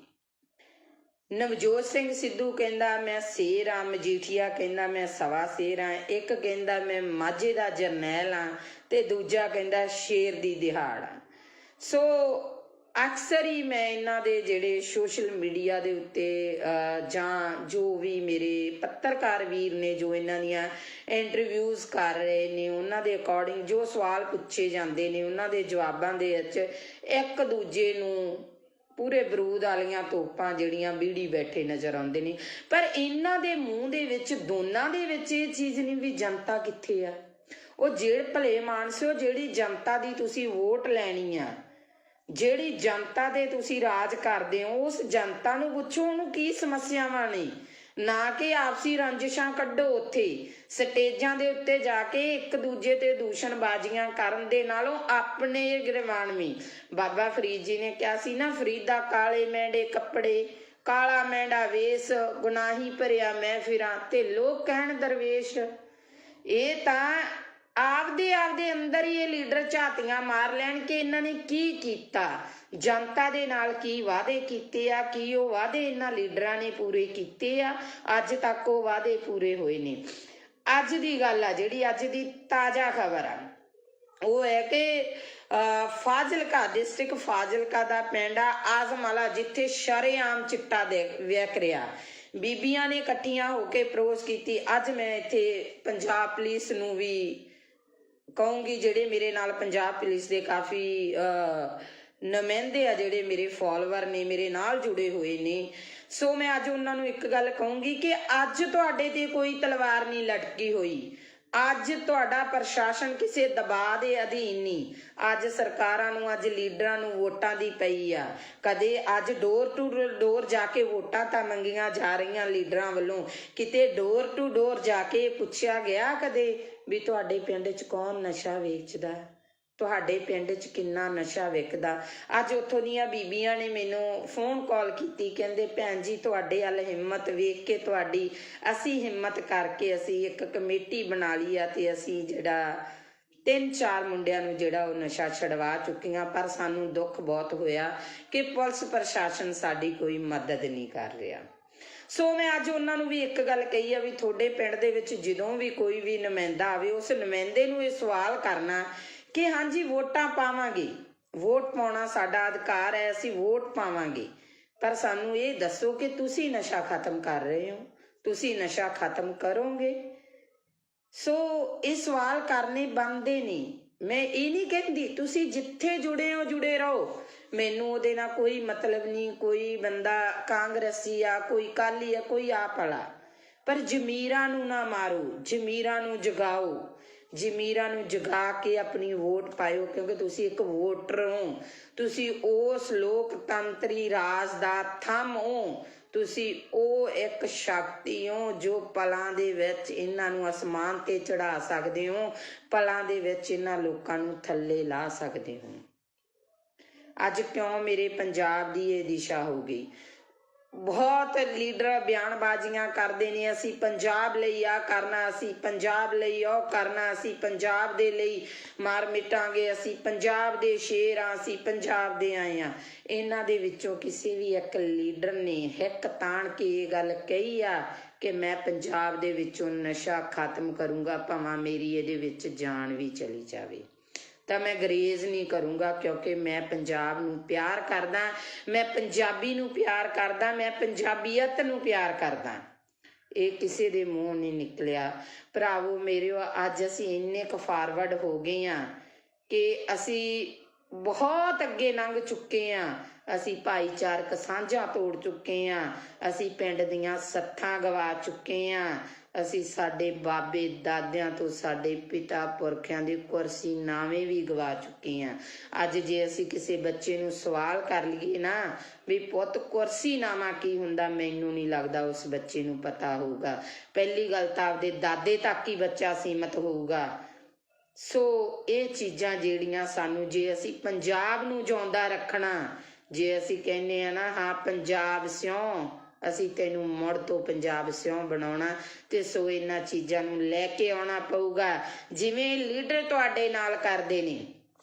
ਨਵਜੋਤ ਸਿੰਘ ਸਿੱਧੂ ਕਹਿੰਦਾ ਮੈਂ ਸ਼ੇਰ ਆ, ਮਜੀਠੀਆ ਕਹਿੰਦਾ ਮੈਂ ਸਵਾ ਸ਼ੇਰ ਆ, ਇੱਕ ਕਹਿੰਦਾ ਮੈਂ ਮਾਝੇ ਦਾ ਜਰਨੈਲ ਆ ਤੇ ਦੂਜਾ ਕਹਿੰਦਾ ਸ਼ੇਰ ਦੀ ਦਿਹਾੜ ਆ। ਸੋ ਅਕਸਰ ਹੀ ਮੈਂ ਇਹਨਾਂ ਦੇ ਜਿਹੜੇ ਸੋਸ਼ਲ ਮੀਡੀਆ ਦੇ ਉੱਤੇ ਜਾਂ ਜੋ ਵੀ ਮੇਰੇ ਪੱਤਰਕਾਰ ਵੀਰ ਨੇ ਜੋ ਇਹਨਾਂ ਦੀਆਂ ਇੰਟਰਵਿਊਜ਼ ਕਰ ਰਹੇ ਨੇ ਉਹਨਾਂ ਦੇ ਅਕੋਰਡਿੰਗ ਜੋ ਸਵਾਲ ਪੁੱਛੇ ਜਾਂਦੇ ਨੇ ਉਹਨਾਂ ਦੇ ਜਵਾਬਾਂ ਦੇ ਵਿੱਚ ਇੱਕ ਦੂਜੇ ਨੂੰ ਪੂਰੇ ਬਰੂਦ ਵਾਲੀਆਂ ਤੋਪਾਂ ਜਿਹੜੀਆਂ ਬੀੜੀ ਬੈਠੇ ਨਜ਼ਰ ਆਉਂਦੇ ਨੇ। ਪਰ ਇਹਨਾਂ ਦੇ ਮੂੰਹ ਦੇ ਵਿੱਚ ਦੋਨਾਂ ਦੇ ਵਿੱਚ ਇਹ ਚੀਜ਼ ਨਹੀਂ ਵੀ ਜਨਤਾ ਕਿੱਥੇ ਆ। ਉਹ ਜਿਹੜੇ ਭਲੇ ਮਾਨਸਿਓ ਜਿਹੜੀ ਜਨਤਾ ਦੀ ਤੁਸੀਂ ਵੋਟ ਲੈਣੀ ਆ, ਜਿਹੜੀ ਜਨਤਾ ਦੇ ਤੁਸੀਂ ਰਾਜ ਕਰਦੇ ਹੋ ਉਸ ਜਨਤਾ ਨੂੰ ਪੁੱਛੋ ਉਹਨੂੰ ਕੀ ਸਮੱਸਿਆਵਾਂ ਨੇ, ਨਾ ਕਿ ਆਪਸੀ ਰੰਜਿਸ਼ਾਂ ਕੱਢੋ। ਉੱਥੇ ਸਟੇਜਾਂ ਦੇ ਉੱਤੇ ਜਾ ਕੇ ਇੱਕ ਦੂਜੇ ਤੇ ਦੂਸ਼ਣਬਾਜ਼ੀਆਂ ਕਰਨ ਦੇ ਨਾਲੋਂ ਆਪਣੇ ਗਿਰਵਾਨਵੀਂ ਬਾਬਾ ਫਰੀਦ ਜੀ ਨੇ ਕਿਹਾ ਸੀ ਨਾ, ਫਰੀਦਾ ਕਾਲੇ ਮੈਂਡੇ ਕੱਪੜੇ ਕਾਲਾ ਮੈਂਡਾ ਵੇਸ, ਗੁਨਾਹੀ ਭਰਿਆ ਮੈਂ ਫਿਰਾਂ ਤੇ ਲੋਕ ਕਹਿਣ ਦਰਵੇਸ਼। ਇਹ ਤਾਂ ਆਪਦੇ ਅੰਦਰ ਹੀ ਇਹ ਲੀਡਰ ਝਾਤੀਆਂ ਮਾਰ ਲੈਣ ਕਿ ਇਹਨਾਂ ਨੇ ਕੀ ਕੀਤਾ, ਜਨਤਾ ਦੇ ਨਾਲ ਕੀ ਵਾਅਦੇ ਕੀਤੇ ਆ, ਕੀ ਉਹ ਵਾਅਦੇ ਇਹਨਾਂ ਲੀਡਰਾਂ ਨੇ ਪੂਰੇ ਕੀਤੇ ਆ, ਅੱਜ ਤੱਕ ਉਹ ਵਾਅਦੇ ਪੂਰੇ ਹੋਏ ਨੇ। ਅੱਜ ਦੀ ਗੱਲ ਆ ਜਿਹੜੀ ਅੱਜ ਦੀ ਤਾਜ਼ਾ ਖਬਰ ਆ ਉਹ ਹੈ ਕਿ ਫਾਜ਼ਿਲਕਾ ਡਿਸਟ੍ਰਿਕਟ ਫਾਜ਼ਿਲਕਾ ਦਾ ਪਿੰਡ ਆ ਆਜ਼ਮਾਲਾ ਜਿੱਥੇ ਸ਼ਰੇਆਮ ਚਿੱਟਾ ਵਿਕ ਰਿਹਾ। ਬੀਬੀਆਂ ਨੇ ਇਕੱਠੀਆਂ ਹੋ ਕੇ ਪ੍ਰੋਸ ਕੀਤੀ। ਅੱਜ ਮੈਂ ਇੱਥੇ ਪੰਜਾਬ ਪੁਲਿਸ ਨੂੰ ਵੀ ਕਹੂੰਗੀ, ਜਿਹੜੇ ਮੇਰੇ ਨਾਲ ਪੰਜਾਬ ਪੁਲਿਸ ਦੇ ਕਾਫੀ ਨੁਮਾਇੰਦੇ ਆ ਜਿਹੜੇ ਮੇਰੇ ਫੋਲੋਵਰ ਨੇ ਮੇਰੇ ਨਾਲ ਜੁੜੇ ਹੋਏ ਨੇ, ਸੋ ਮੈਂ ਅੱਜ ਉਹਨਾਂ ਨੂੰ ਇੱਕ ਗੱਲ ਕਹੂੰਗੀ ਕਿ ਅੱਜ ਤੁਹਾਡੇ ਤੇ ਕੋਈ ਤਲਵਾਰ ਨਹੀਂ ਲਟਕੀ ਹੋਈ। ਅੱਜ ਤੁਹਾਡਾ ਪ੍ਰਸ਼ਾਸਨ ਕਿਸੇ ਦਬਾਅ ਦੇ ਅਧੀਨ ਨਹੀਂ। ਅੱਜ ਸਰਕਾਰਾਂ ਨੂੰ ਅੱਜ ਲੀਡਰਾਂ ਨੂੰ ਵੋਟਾਂ ਦੀ ਪਈ ਆ। ਕਦੇ ਅੱਜ ਡੋਰ ਟੂ ਡੋਰ ਜਾ ਕੇ ਵੋਟਾਂ ਤਾਂ ਮੰਗੀਆਂ ਜਾ ਰਹੀਆਂ ਲੀਡਰਾਂ ਵੱਲੋਂ, ਕਿਤੇ ਡੋਰ ਟੂ ਡੋਰ ਜਾ ਕੇ ਪੁੱਛਿਆ ਗਿਆ ਕਦੇ ਵੀ ਤੁਹਾਡੇ ਪਿੰਡ 'ਚ ਕੌਣ ਨਸ਼ਾ ਵੇਚਦਾ, ਤੁਹਾਡੇ ਪਿੰਡ 'ਚ ਕਿੰਨਾ ਨਸ਼ਾ ਵਿਕਦਾ। ਅੱਜ ਉੱਥੋਂ ਦੀਆਂ ਬੀਬੀਆਂ ਨੇ ਮੈਨੂੰ ਫੋਨ ਕਾਲ ਕੀਤੀ, ਕਹਿੰਦੇ ਭੈਣ ਜੀ ਤੁਹਾਡੇ ਵੱਲ ਹਿੰਮਤ ਵੇਖ ਕੇ ਤੁਹਾਡੀ ਅਸੀਂ ਹਿੰਮਤ ਕਰਕੇ ਅਸੀਂ ਇੱਕ ਕਮੇਟੀ ਬਣਾ ਲਈ ਆ ਤੇ ਅਸੀਂ ਜਿਹੜਾ 3-4 ਮੁੰਡਿਆਂ ਨੂੰ ਜਿਹੜਾ ਉਹ ਨਸ਼ਾ ਛਡਵਾ ਚੁੱਕੀਆਂ। ਪਰ ਸਾਨੂੰ ਦੁੱਖ ਬਹੁਤ ਹੋਇਆ ਕਿ ਪੁਲਿਸ ਪ੍ਰਸ਼ਾਸਨ ਸਾਡੀ ਕੋਈ ਮਦਦ ਨਹੀਂ ਕਰ ਰਿਹਾ। ਸੋ ਮੈਂ ਅੱਜ ਉਹਨਾਂ ਨੂੰ ਵੀ ਇੱਕ ਗੱਲ ਕਹੀ ਆ ਵੀ ਤੁਹਾਡੇ ਪਿੰਡ ਦੇ ਵਿੱਚ ਜਦੋਂ ਵੀ ਕੋਈ ਵੀ ਨੁਮਾਇੰਦਾ ਆਵੇ ਉਸ ਨੁਮਾਇੰਦੇ ਨੂੰ ਇਹ ਸਵਾਲ ਕਰਨਾ ਕਿ ਹਾਂਜੀ ਵੋਟਾਂ ਪਾਵਾਂਗੇ, ਵੋਟ ਪਾਉਣਾ ਸਾਡਾ ਅਧਿਕਾਰ ਹੈ, ਅਸੀਂ ਵੋਟ ਪਾਵਾਂਗੇ, ਪਰ ਸਾਨੂੰ ਇਹ ਦੱਸੋ ਕਿ ਤੁਸੀਂ ਨਸ਼ਾ ਖਤਮ ਕਰ ਰਹੇ ਹੋ, ਤੁਸੀਂ ਨਸ਼ਾ ਖਤਮ ਕਰੋਗੇ? ਸੋ ਇਹ ਸਵਾਲ ਕਰਨੇ ਬਣਦੇ ਨਹੀਂ। ਮੈਂ ਇਹ ਨਹੀਂ ਕਹਿੰਦੀ ਤੁਸੀਂ ਜਿੱਥੇ ਜੁੜੇ ਹੋ ਜੁੜੇ ਰਹੋ, ਮੈਨੂੰ ਉਹਦੇ ਨਾਲ ਕੋਈ ਮਤਲਬ ਨਹੀਂ। ਕੋਈ ਬੰਦਾ ਕਾਂਗਰਸੀ ਆ, ਕੋਈ ਅਕਾਲੀ ਆ, ਕੋਈ ਆਪ ਵਾਲਾ, ਪਰ ਜ਼ਮੀਰਾਂ ਨੂੰ ਨਾ ਮਾਰੋ, ਜ਼ਮੀਰਾਂ ਨੂੰ ਜਗਾਓ, ਜ਼ਮੀਰਾਂ ਨੂੰ ਜਗਾ ਕੇ ਆਪਣੀ ਵੋਟ ਪਾਇਓ, ਕਿਉਂਕਿ ਤੁਸੀਂ ਇੱਕ ਵੋਟਰ ਹੋ, ਤੁਸੀਂ ਉਸ ਲੋਕਤੰਤਰੀ ਰਾਜ ਦਾ ਥੰਮ ਹੋ, ਤੁਸੀਂ ਉਹ ਇੱਕ ਸ਼ਕਤੀ ਹੋ ਜੋ ਪਲਾਂ ਦੇ ਵਿੱਚ ਇਹਨਾਂ ਨੂੰ ਅਸਮਾਨ ਤੇ ਚੜਾ ਸਕਦੇ ਹੋ, ਪਲਾਂ ਦੇ ਵਿੱਚ ਇਹਨਾਂ ਲੋਕਾਂ ਨੂੰ ਥੱਲੇ ਲਾ ਸਕਦੇ ਹੋ। ਅੱਜ ਕਿਉਂ ਮੇਰੇ ਪੰਜਾਬ ਦੀ ਇਹ ਦਿਸ਼ਾ ਹੋ ਗਈ? ਬਹੁਤ ਲੀਡਰ ਬਿਆਨਬਾਜ਼ੀਆਂ ਕਰਦੇ ਨੇ, ਅਸੀਂ ਪੰਜਾਬ ਲਈ ਆ ਕਰਨਾ, ਅਸੀਂ ਪੰਜਾਬ ਲਈ ਉਹ ਕਰਨਾ, ਅਸੀਂ ਪੰਜਾਬ ਦੇ ਲਈ ਮਾਰ ਮਿਟਾਂਗੇ, ਅਸੀਂ ਪੰਜਾਬ ਦੇ ਸ਼ੇਰ ਆ, ਅਸੀਂ ਪੰਜਾਬ ਦੇ ਆਏ ਆ। ਇਹਨਾਂ ਦੇ ਵਿੱਚੋਂ ਕਿਸੇ ਵੀ ਇੱਕ ਲੀਡਰ ਨੇ ਹਿੱਕ ਤਾਣ ਕੇ ਇਹ ਗੱਲ ਕਹੀ ਆ ਕਿ ਮੈਂ ਪੰਜਾਬ ਦੇ ਵਿੱਚੋਂ ਨਸ਼ਾ ਖਤਮ ਕਰੂੰਗਾ, ਭਾਵੇਂ ਮੇਰੀ ਇਹਦੇ ਵਿੱਚ ਜਾਨ ਵੀ ਚਲੀ ਜਾਵੇ? ਤਾਂ ਮੈਂ ਗਰੇਜ਼ ਨਹੀਂ ਕਰੂੰਗਾ, ਕਿਉਂਕਿ ਮੈਂ ਪੰਜਾਬ ਨੂੰ ਪਿਆਰ ਕਰਦਾ, ਮੈਂ ਪੰਜਾਬੀ ਨੂੰ ਪਿਆਰ ਕਰਦਾ, ਮੈਂ ਪੰਜਾਬੀਅਤ ਨੂੰ ਪਿਆਰ ਕਰਦਾ। ਇਹ ਕਿਸੇ ਦੇ ਮੂੰਹ ਨਹੀਂ ਨਿਕਲਿਆ। ਭਰਾਵੋ ਮੇਰਿਓ, ਅੱਜ ਅਸੀਂ ਇੰਨੇ ਕੁ ਫਾਰਵਰਡ ਹੋ ਗਏ ਹਾਂ ਕਿ ਅਸੀਂ ਬਹੁਤ ਅੱਗੇ ਲੰਘ ਚੁੱਕੇ ਹਾਂ। ਅਸੀਂ ਭਾਈਚਾਰਕ ਸਾਂਝਾਂ ਤੋੜ ਚੁੱਕੇ ਹਾਂ, ਅਸੀਂ ਪਿੰਡ ਦੀਆਂ ਸੱਥਾਂ ਗਵਾ ਚੁੱਕੇ ਹਾਂ, ਅਸੀਂ ਸਾਡੇ ਬਾਬੇ ਦਾਦਿਆਂ ਤੋਂ, ਸਾਡੇ ਪਿਤਾ ਪੁਰਖਿਆਂ ਦੀ ਕੁਰਸੀ ਨਾਵੇਂ ਵੀ ਗਵਾ ਚੁੱਕੇ ਹਾਂ। ਅੱਜ ਜੇ ਅਸੀਂ ਕਿਸੇ ਬੱਚੇ ਨੂੰ ਸਵਾਲ ਕਰ ਲਈਏ ਨਾ ਵੀ ਪੁੱਤ ਕੁਰਸੀ ਨਾਮਾ ਕੀ ਹੁੰਦਾ, ਮੈਨੂੰ ਨਹੀਂ ਲੱਗਦਾ ਉਸ ਬੱਚੇ ਨੂੰ ਪਤਾ ਹੋਊਗਾ। ਪਹਿਲੀ ਗੱਲ ਤਾਂ ਆਪਦੇ ਦਾਦੇ ਤੱਕ ਹੀ ਬੱਚਾ ਸੀਮਤ ਹੋਊਗਾ। ਸੋ ਇਹ ਚੀਜ਼ਾਂ ਜਿਹੜੀਆਂ ਸਾਨੂੰ, ਜੇ ਅਸੀਂ ਪੰਜਾਬ ਨੂੰ ਜਿਉਂਦਾ ਰੱਖਣਾ, ਜੇ ਅਸੀਂ ਕਹਿੰਦੇ ਆ ਨਾ ਹਾਂ ਪੰਜਾਬ ਸਿਉਂ, ਅਸੀਂ ਤੈਨੂੰ ਮੁੜ ਤੋਂ ਪੰਜਾਬ ਸਿਉਂ ਬਣਾਉਣਾ, ਤੇ ਸੋ ਇਹਨਾਂ ਚੀਜ਼ਾਂ ਨੂੰ ਲੈ ਕੇ ਆਉਣਾ ਪਊਗਾ ਜਿਵੇਂ ਲੀਡਰ ਤੁਹਾਡੇ ਨਾਲ ਕਰਦੇ ਨੇ।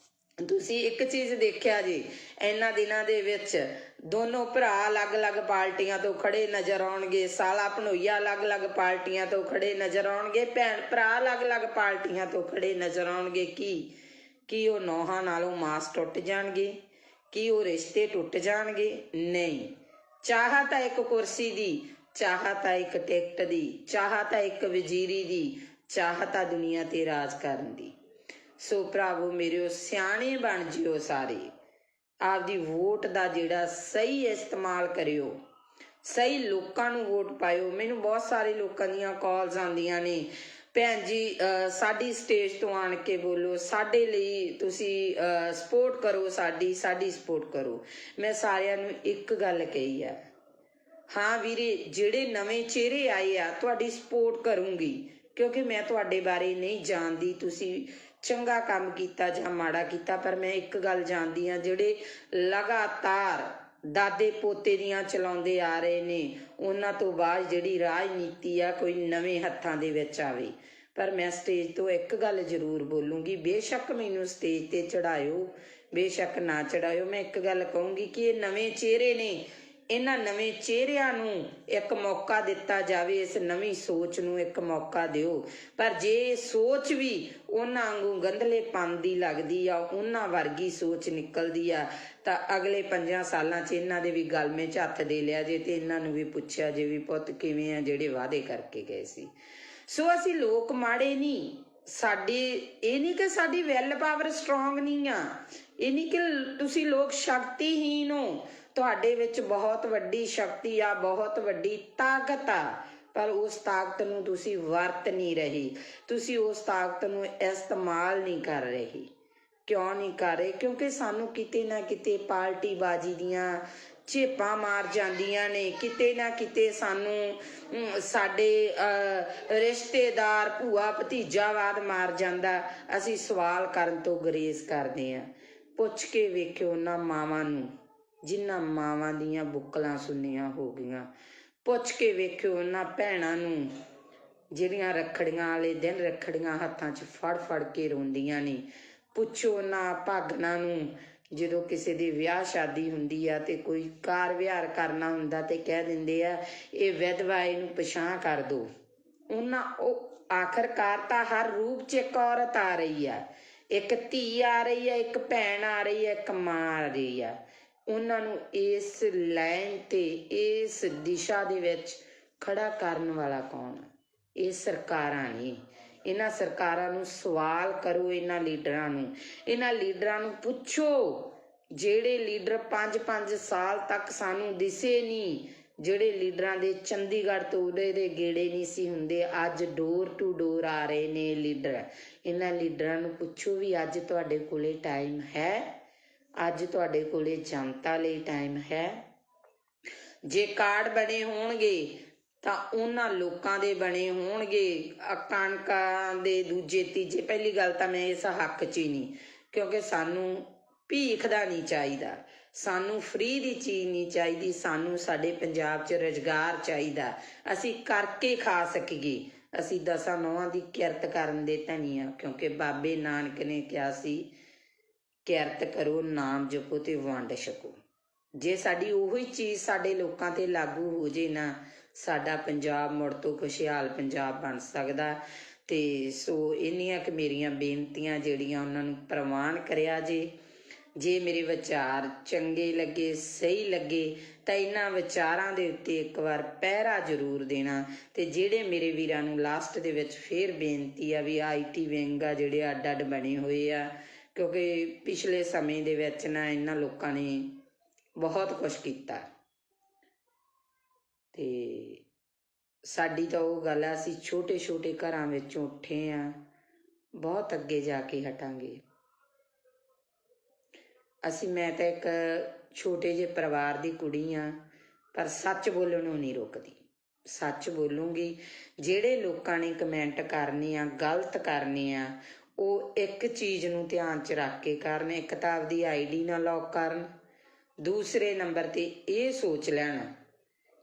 ਤੁਸੀਂ ਇੱਕ ਚੀਜ਼ ਦੇਖਿਆ ਜੀ, ਇਹਨਾਂ ਦਿਨਾਂ ਦੇ ਵਿੱਚ ਦੋਨੋਂ ਭਰਾ ਅਲੱਗ-ਅਲੱਗ ਪਾਰਟੀਆਂ ਤੋਂ ਖੜੇ ਨਜ਼ਰ ਆਉਣਗੇ, ਸਾਲਾ ਭਣੋਈਆ ਅਲੱਗ-ਅਲੱਗ ਪਾਰਟੀਆਂ ਤੋਂ ਖੜੇ ਨਜ਼ਰ ਆਉਣਗੇ, ਭੈਣ ਭਰਾ ਅਲੱਗ-ਅਲੱਗ ਪਾਰਟੀਆਂ ਤੋਂ ਖੜੇ ਨਜ਼ਰ ਆਉਣਗੇ। ਕੀ ਉਹ ਨੌਹਾਂ ਨਾਲੋਂ ਮਾਸ ਟੁੱਟ ਜਾਣਗੇ? ਕੀ ਉਹ ਰਿਸ਼ਤੇ ਟੁੱਟ ਜਾਣਗੇ? ਨਹੀਂ। ਚਾਹ ਤਾਂ ਇੱਕ ਕੁਰਸੀ ਦੀ, ਚਾਹ ਤਾਂ ਇੱਕ ਟਿਕਟ ਦੀ, ਚਾਹ ਤਾਂ ਇੱਕ ਵਜ਼ੀਰੀ ਦੀ, ਚਾਹ ਤਾਂ ਦੁਨੀਆ ਤੇ ਰਾਜ ਕਰਨ ਦੀ। ਸੋ ਭਰਾਵੋ ਮੇਰਿਓ, ਸਿਆਣੇ ਬਣ ਜਿਓ ਸਾਰੇ। ਆਪਦੀ ਵੋਟ ਦਾ ਜਿਹੜਾ ਸਹੀ ਇਸਤੇਮਾਲ ਕਰਿਓ, ਸਹੀ ਲੋਕਾਂ ਨੂੰ ਵੋਟ ਪਾਇਓ। ਮੈਨੂੰ ਬਹੁਤ ਸਾਰੇ ਲੋਕਾਂ ਦੀਆਂ ਕਾਲਸ ਆਉਂਦੀਆਂ ਨੇ, ਭੈਣ ਜੀ ਸਾਡੀ ਸਟੇਜ ਤੋਂ ਆਣ ਕੇ ਬੋਲੋ, ਸਾਡੇ ਲਈ ਤੁਸੀਂ ਸਪੋਰਟ ਕਰੋ, ਸਾਡੀ ਸਪੋਰਟ ਕਰੋ। ਮੈਂ ਸਾਰਿਆਂ ਨੂੰ ਇੱਕ ਗੱਲ ਕਹੀ ਆ, ਹਾਂ ਵੀਰੇ, ਜਿਹੜੇ ਨਵੇਂ ਚਿਹਰੇ ਆਏ ਆ ਤੁਹਾਡੀ ਸਪੋਰਟ ਕਰੂੰਗੀ, ਕਿਉਂਕਿ ਮੈਂ ਤੁਹਾਡੇ ਬਾਰੇ ਨਹੀਂ ਜਾਣਦੀ ਤੁਸੀਂ ਚੰਗਾ ਕੰਮ ਕੀਤਾ ਜਾਂ ਮਾੜਾ ਕੀਤਾ, ਪਰ ਮੈਂ ਇੱਕ ਗੱਲ ਜਾਣਦੀ ਹਾਂ, ਜਿਹੜੇ ਲਗਾਤਾਰ ਦਾਦੇ ਪੋਤੇ ਦੀਆਂ ਚਲਾਉਂਦੇ ਆ ਰਹੇ ਨੇ, ਉਹਨਾਂ ਤੋਂ ਬਾਅਦ ਜਿਹੜੀ ਰਾਜਨੀਤੀ ਆ ਕੋਈ ਨਵੇਂ ਹੱਥਾਂ ਦੇ ਵਿੱਚ ਆਵੇ। ਪਰ ਮੈਂ ਸਟੇਜ ਤੋਂ ਇੱਕ ਗੱਲ ਜ਼ਰੂਰ ਬੋਲੂੰਗੀ, ਬੇਸ਼ੱਕ ਮੈਨੂੰ ਸਟੇਜ ਤੇ ਚੜਾਇਓ, ਬੇਸ਼ੱਕ ਨਾ ਚੜਾਇਓ, ਮੈਂ ਇੱਕ ਗੱਲ ਕਹੂੰਗੀ ਕਿ ਇਹ ਨਵੇਂ ਚਿਹਰੇ ਨੇ, ਇਹਨਾਂ ਨਵੇਂ ਚਿਹਰਿਆਂ ਨੂੰ ਇੱਕ ਮੌਕਾ ਦਿੱਤਾ ਜਾਵੇ, ਇਸ ਨਵੀਂ ਸੋਚ ਨੂੰ ਇੱਕ ਮੌਕਾ ਦਿਓ। ਪਰ ਜੇ ਸੋਚ ਵੀ ਉਹਨਾਂ ਵਾਂਗੂ ਗੰਧਲੇਪਨ ਦੀ ਲੱਗਦੀ ਆ, ਉਹਨਾਂ ਵਰਗੀ ਸੋਚ ਨਿਕਲਦੀ ਆ, ਤਾਂ ਅਗਲੇ 5 ਸਾਲਾਂ 'ਚ ਇਹਨਾਂ ਦੇ ਵੀ ਗਲਮੇ 'ਚ ਹੱਥ ਦੇ ਲਿਆ ਜੇ, ਤੇ ਇਹਨਾਂ ਨੂੰ ਵੀ ਪੁੱਛਿਆ ਜੇ ਵੀ ਪੁੱਤ ਕਿਵੇਂ ਆ ਜਿਹੜੇ ਵਾਅਦੇ ਕਰਕੇ ਗਏ ਸੀ। ਸੋ ਅਸੀਂ ਲੋਕ ਮਾੜੇ ਨਹੀਂ, ਸਾਡੀ ਇਹ ਨਹੀਂ ਕਿ ਸਾਡੀ ਵੈਲ ਪਾਵਰ ਸਟਰੋਂਗ ਨਹੀਂ ਆ, ਇਹ ਨਹੀਂ ਕਿ ਤੁਸੀਂ ਲੋਕ ਸ਼ਕਤੀਹੀਨ ਹੋ, ਤੁਹਾਡੇ ਵਿੱਚ ਬਹੁਤ ਵੱਡੀ ਸ਼ਕਤੀ ਆ, ਬਹੁਤ ਵੱਡੀ ਤਾਕਤ ਆ, ਪਰ ਉਸ ਤਾਕਤ ਨੂੰ ਤੁਸੀਂ ਵਰਤ ਨਹੀਂ ਰਹੇ, ਤੁਸੀਂ ਉਸ ਤਾਕਤ ਨੂੰ ਇਸਤੇਮਾਲ ਨਹੀਂ ਕਰ ਰਹੇ। ਕਿਉਂ ਨਹੀਂ ਕਰ ਰਹੇ? ਕਿਉਂਕਿ ਸਾਨੂੰ ਕਿਤੇ ਨਾ ਕਿਤੇ ਪਾਰਟੀਬਾਜ਼ੀ ਦੀਆਂ ਝੇਪਾਂ ਮਾਰ ਜਾਂਦੀਆਂ ਨੇ, ਕਿਤੇ ਨਾ ਕਿਤੇ ਸਾਨੂੰ ਸਾਡੇ ਰਿਸ਼ਤੇਦਾਰ ਭੂਆ ਭਤੀਜਾਵਾਦ ਮਾਰ ਜਾਂਦਾ। ਅਸੀਂ ਸਵਾਲ ਕਰਨ ਤੋਂ ਗੁਰੇਜ਼ ਕਰਦੇ ਹਾਂ। ਪੁੱਛ ਕੇ ਵੇਖਿਓ ਉਹਨਾਂ ਮਾਵਾਂ ਨੂੰ ਜਿਨ੍ਹਾਂ ਮਾਵਾਂ ਦੀਆਂ ਬੁੱਕਲਾਂ ਸੁੰਨੀਆਂ ਹੋ ਗਈਆਂ, ਪੁੱਛ ਕੇ ਵੇਖਿਓ ਉਹਨਾਂ ਭੈਣਾਂ ਨੂੰ ਜਿਹੜੀਆਂ ਰੱਖੜੀਆਂ ਵਾਲੇ ਦਿਨ ਰੱਖੜੀਆਂ ਹੱਥਾਂ 'ਚ ਫੜ ਫੜ ਕੇ ਰੋਂਦੀਆਂ ਨੇ, ਪੁੱਛੋ ਉਹਨਾਂ ਭਾਗਨਾਂ ਨੂੰ ਜਦੋਂ ਕਿਸੇ ਦੀ ਵਿਆਹ ਸ਼ਾਦੀ ਹੁੰਦੀ ਆ ਤੇ ਕੋਈ ਕਾਰ ਵਿਹਾਰ ਕਰਨਾ ਹੁੰਦਾ ਤੇ ਕਹਿ ਦਿੰਦੇ ਆ ਇਹ ਵਿਧਵਾ, ਇਹਨੂੰ ਪਛਾਣ ਕਰ ਦੋ। ਉਹਨਾਂ ਉਹ ਆਖਰਕਾਰ ਤਾਂ ਹਰ ਰੂਪ 'ਚ ਇੱਕ ਔਰਤ ਆ ਰਹੀ ਆ, ਇੱਕ ਧੀ ਆ ਰਹੀ ਆ, ਇੱਕ ਭੈਣ ਆ ਰਹੀ ਆ, ਇੱਕ ਮਾਂ ਆ ਰਹੀ ਆ। ਉਹਨਾਂ ਨੂੰ ਇਸ ਲਾਈਨ ਤੇ ਇਸ ਦਿਸ਼ਾ ਦੇ ਵਿੱਚ ਖੜਾ ਕਰਨ ਵਾਲਾ ਕੌਣ? ਇਹ ਸਰਕਾਰਾਂ ਨਹੀਂ। ਇਹਨਾਂ ਸਰਕਾਰਾਂ ਨੂੰ ਸਵਾਲ ਕਰੋ, ਇਹਨਾਂ ਲੀਡਰਾਂ ਨੂੰ ਪੁੱਛੋ ਜਿਹੜੇ ਲੀਡਰ 5-5 ਸਾਲ ਤੱਕ ਸਾਨੂੰ ਦਿਸੇ ਨਹੀਂ, ਜਿਹੜੇ ਲੀਡਰਾਂ ਦੇ ਚੰਡੀਗੜ੍ਹ ਤੋਂ ਉਰੇ ਦੇ ਗੇੜੇ ਨਹੀਂ ਸੀ ਹੁੰਦੇ, ਅੱਜ ਡੋਰ ਟੂ ਡੋਰ ਆ ਰਹੇ ਨੇ ਲੀਡਰ। ਇਹਨਾਂ ਲੀਡਰਾਂ ਨੂੰ ਪੁੱਛੋ ਵੀ ਅੱਜ ਤੁਹਾਡੇ ਕੋਲੇ ਟਾਈਮ ਹੈ? ਅੱਜ ਤੁਹਾਡੇ ਕੋਲੇ ਜਨਤਾ ਲਈ ਟਾਈਮ ਹੈ? ਜੇ ਕਾਰਡ ਬਣੇ ਹੋਣਗੇ ਤਾਂ ਉਹਨਾਂ ਲੋਕਾਂ ਦੇ ਬਣੇ ਹੋਣਗੇ, ਕਣਕਾਂ ਦੇ ਦੂਜੇ ਤੀਜੇ। ਪਹਿਲੀ ਗੱਲ ਤਾਂ ਮੈਂ ਇਸ ਹੱਕ 'ਚ ਹੀ ਨਹੀਂ, ਕਿਉਂਕਿ ਸਾਨੂੰ ਭੀਖ ਦਾ ਨਹੀਂ ਚਾਹੀਦਾ, ਸਾਨੂੰ ਫ੍ਰੀ ਦੀ ਚੀਜ਼ ਨਹੀਂ ਚਾਹੀਦੀ, ਸਾਨੂੰ ਸਾਡੇ ਪੰਜਾਬ 'ਚ ਰੁਜ਼ਗਾਰ ਚਾਹੀਦਾ, ਅਸੀਂ ਕਰਕੇ ਖਾ ਸਕੀਏ। ਅਸੀਂ 10 ਨੌਹਾਂ ਦੀ ਕਿਰਤ ਕਰਨ ਦੇ ਧਨੀ ਆ, ਕਿਉਂਕਿ ਬਾਬੇ ਨਾਨਕ ਨੇ ਕਿਹਾ ਸੀ ਕਿਰਤ ਕਰੋ, ਨਾਮ ਜਪੋ ਤੇ ਵੰਡ ਛਕੋ। ਜੇ ਸਾਡੀ ਉਹੀ ਚੀਜ਼ ਸਾਡੇ ਲੋਕਾਂ ਤੇ ਲਾਗੂ ਹੋ ਜੇ ਨਾ, ਸਾਡਾ ਪੰਜਾਬ ਮੁੜ ਤੋਂ ਖੁਸ਼ਹਾਲ ਪੰਜਾਬ ਬਣ ਸਕਦਾ। ਤੇ ਸੋ ਇੰਨੀਆਂ ਕੁ ਮੇਰੀਆਂ ਬੇਨਤੀਆਂ ਜਿਹੜੀਆਂ ਉਹਨਾਂ ਨੂੰ ਪ੍ਰਵਾਨ ਕਰਿਆ ਜੇ ਮੇਰੇ ਵਿਚਾਰ ਚੰਗੇ ਲੱਗੇ, ਸਹੀ ਲੱਗੇ ਤਾਂ ਇਹਨਾਂ ਵਿਚਾਰਾਂ ਦੇ ਉੱਤੇ ਇੱਕ ਵਾਰ ਪਹਿਰਾ ਜ਼ਰੂਰ ਦੇਣਾ। ਤੇ ਜਿਹੜੇ ਮੇਰੇ ਵੀਰਾਂ ਨੂੰ ਲਾਸਟ ਦੇ ਵਿੱਚ ਫੇਰ ਬੇਨਤੀ ਆ ਵੀ IT ਵਿੰਗ ਆ ਜਿਹੜੇ ਅੱਡ ਅੱਡ ਬਣੇ ਹੋਏ ਆ, ਕਿਉਂਕਿ ਪਿਛਲੇ ਸਮੇਂ ਦੇ ਵਿੱਚ ਨਾ ਇਹਨਾਂ ਲੋਕਾਂ ਨੇ ਬਹੁਤ ਕੁਛ ਕੀਤਾ ਤੇ ਸਾਡੀ ਤਾਂ ਉਹ ਗੱਲ ਆ, ਅਸੀਂ ਛੋਟੇ ਛੋਟੇ ਘਰਾਂ ਵਿੱਚੋਂ ਉੱਠੇ ਆ, ਬਹੁਤ ਅੱਗੇ ਜਾ ਕੇ ਹਟਾਂਗੇ ਅਸੀਂ। ਮੈਂ ਤਾਂ ਇੱਕ ਛੋਟੇ ਜਿਹੇ ਪਰਿਵਾਰ ਦੀ ਕੁੜੀ ਆ, ਪਰ ਸੱਚ ਬੋਲਣ ਨੂੰ ਨਹੀਂ ਰੁਕਦੀ, ਸੱਚ ਬੋਲੂੰਗੀ। ਜਿਹੜੇ ਲੋਕਾਂ ਨੇ ਕਮੈਂਟ ਕਰਨੇ ਆ, ਗਲਤ ਕਰਨੇ ਆ, ਉਹ ਇੱਕ ਚੀਜ਼ ਨੂੰ ਧਿਆਨ 'ਚ ਰੱਖ ਕੇ ਕਰਨ। ਇੱਕ ਤਾਂ ਆਪਦੀ ID ਨਾ ਲੌਕ ਕਰਨ, ਦੂਸਰੇ ਨੰਬਰ 'ਤੇ ਇਹ ਸੋਚ ਲੈਣ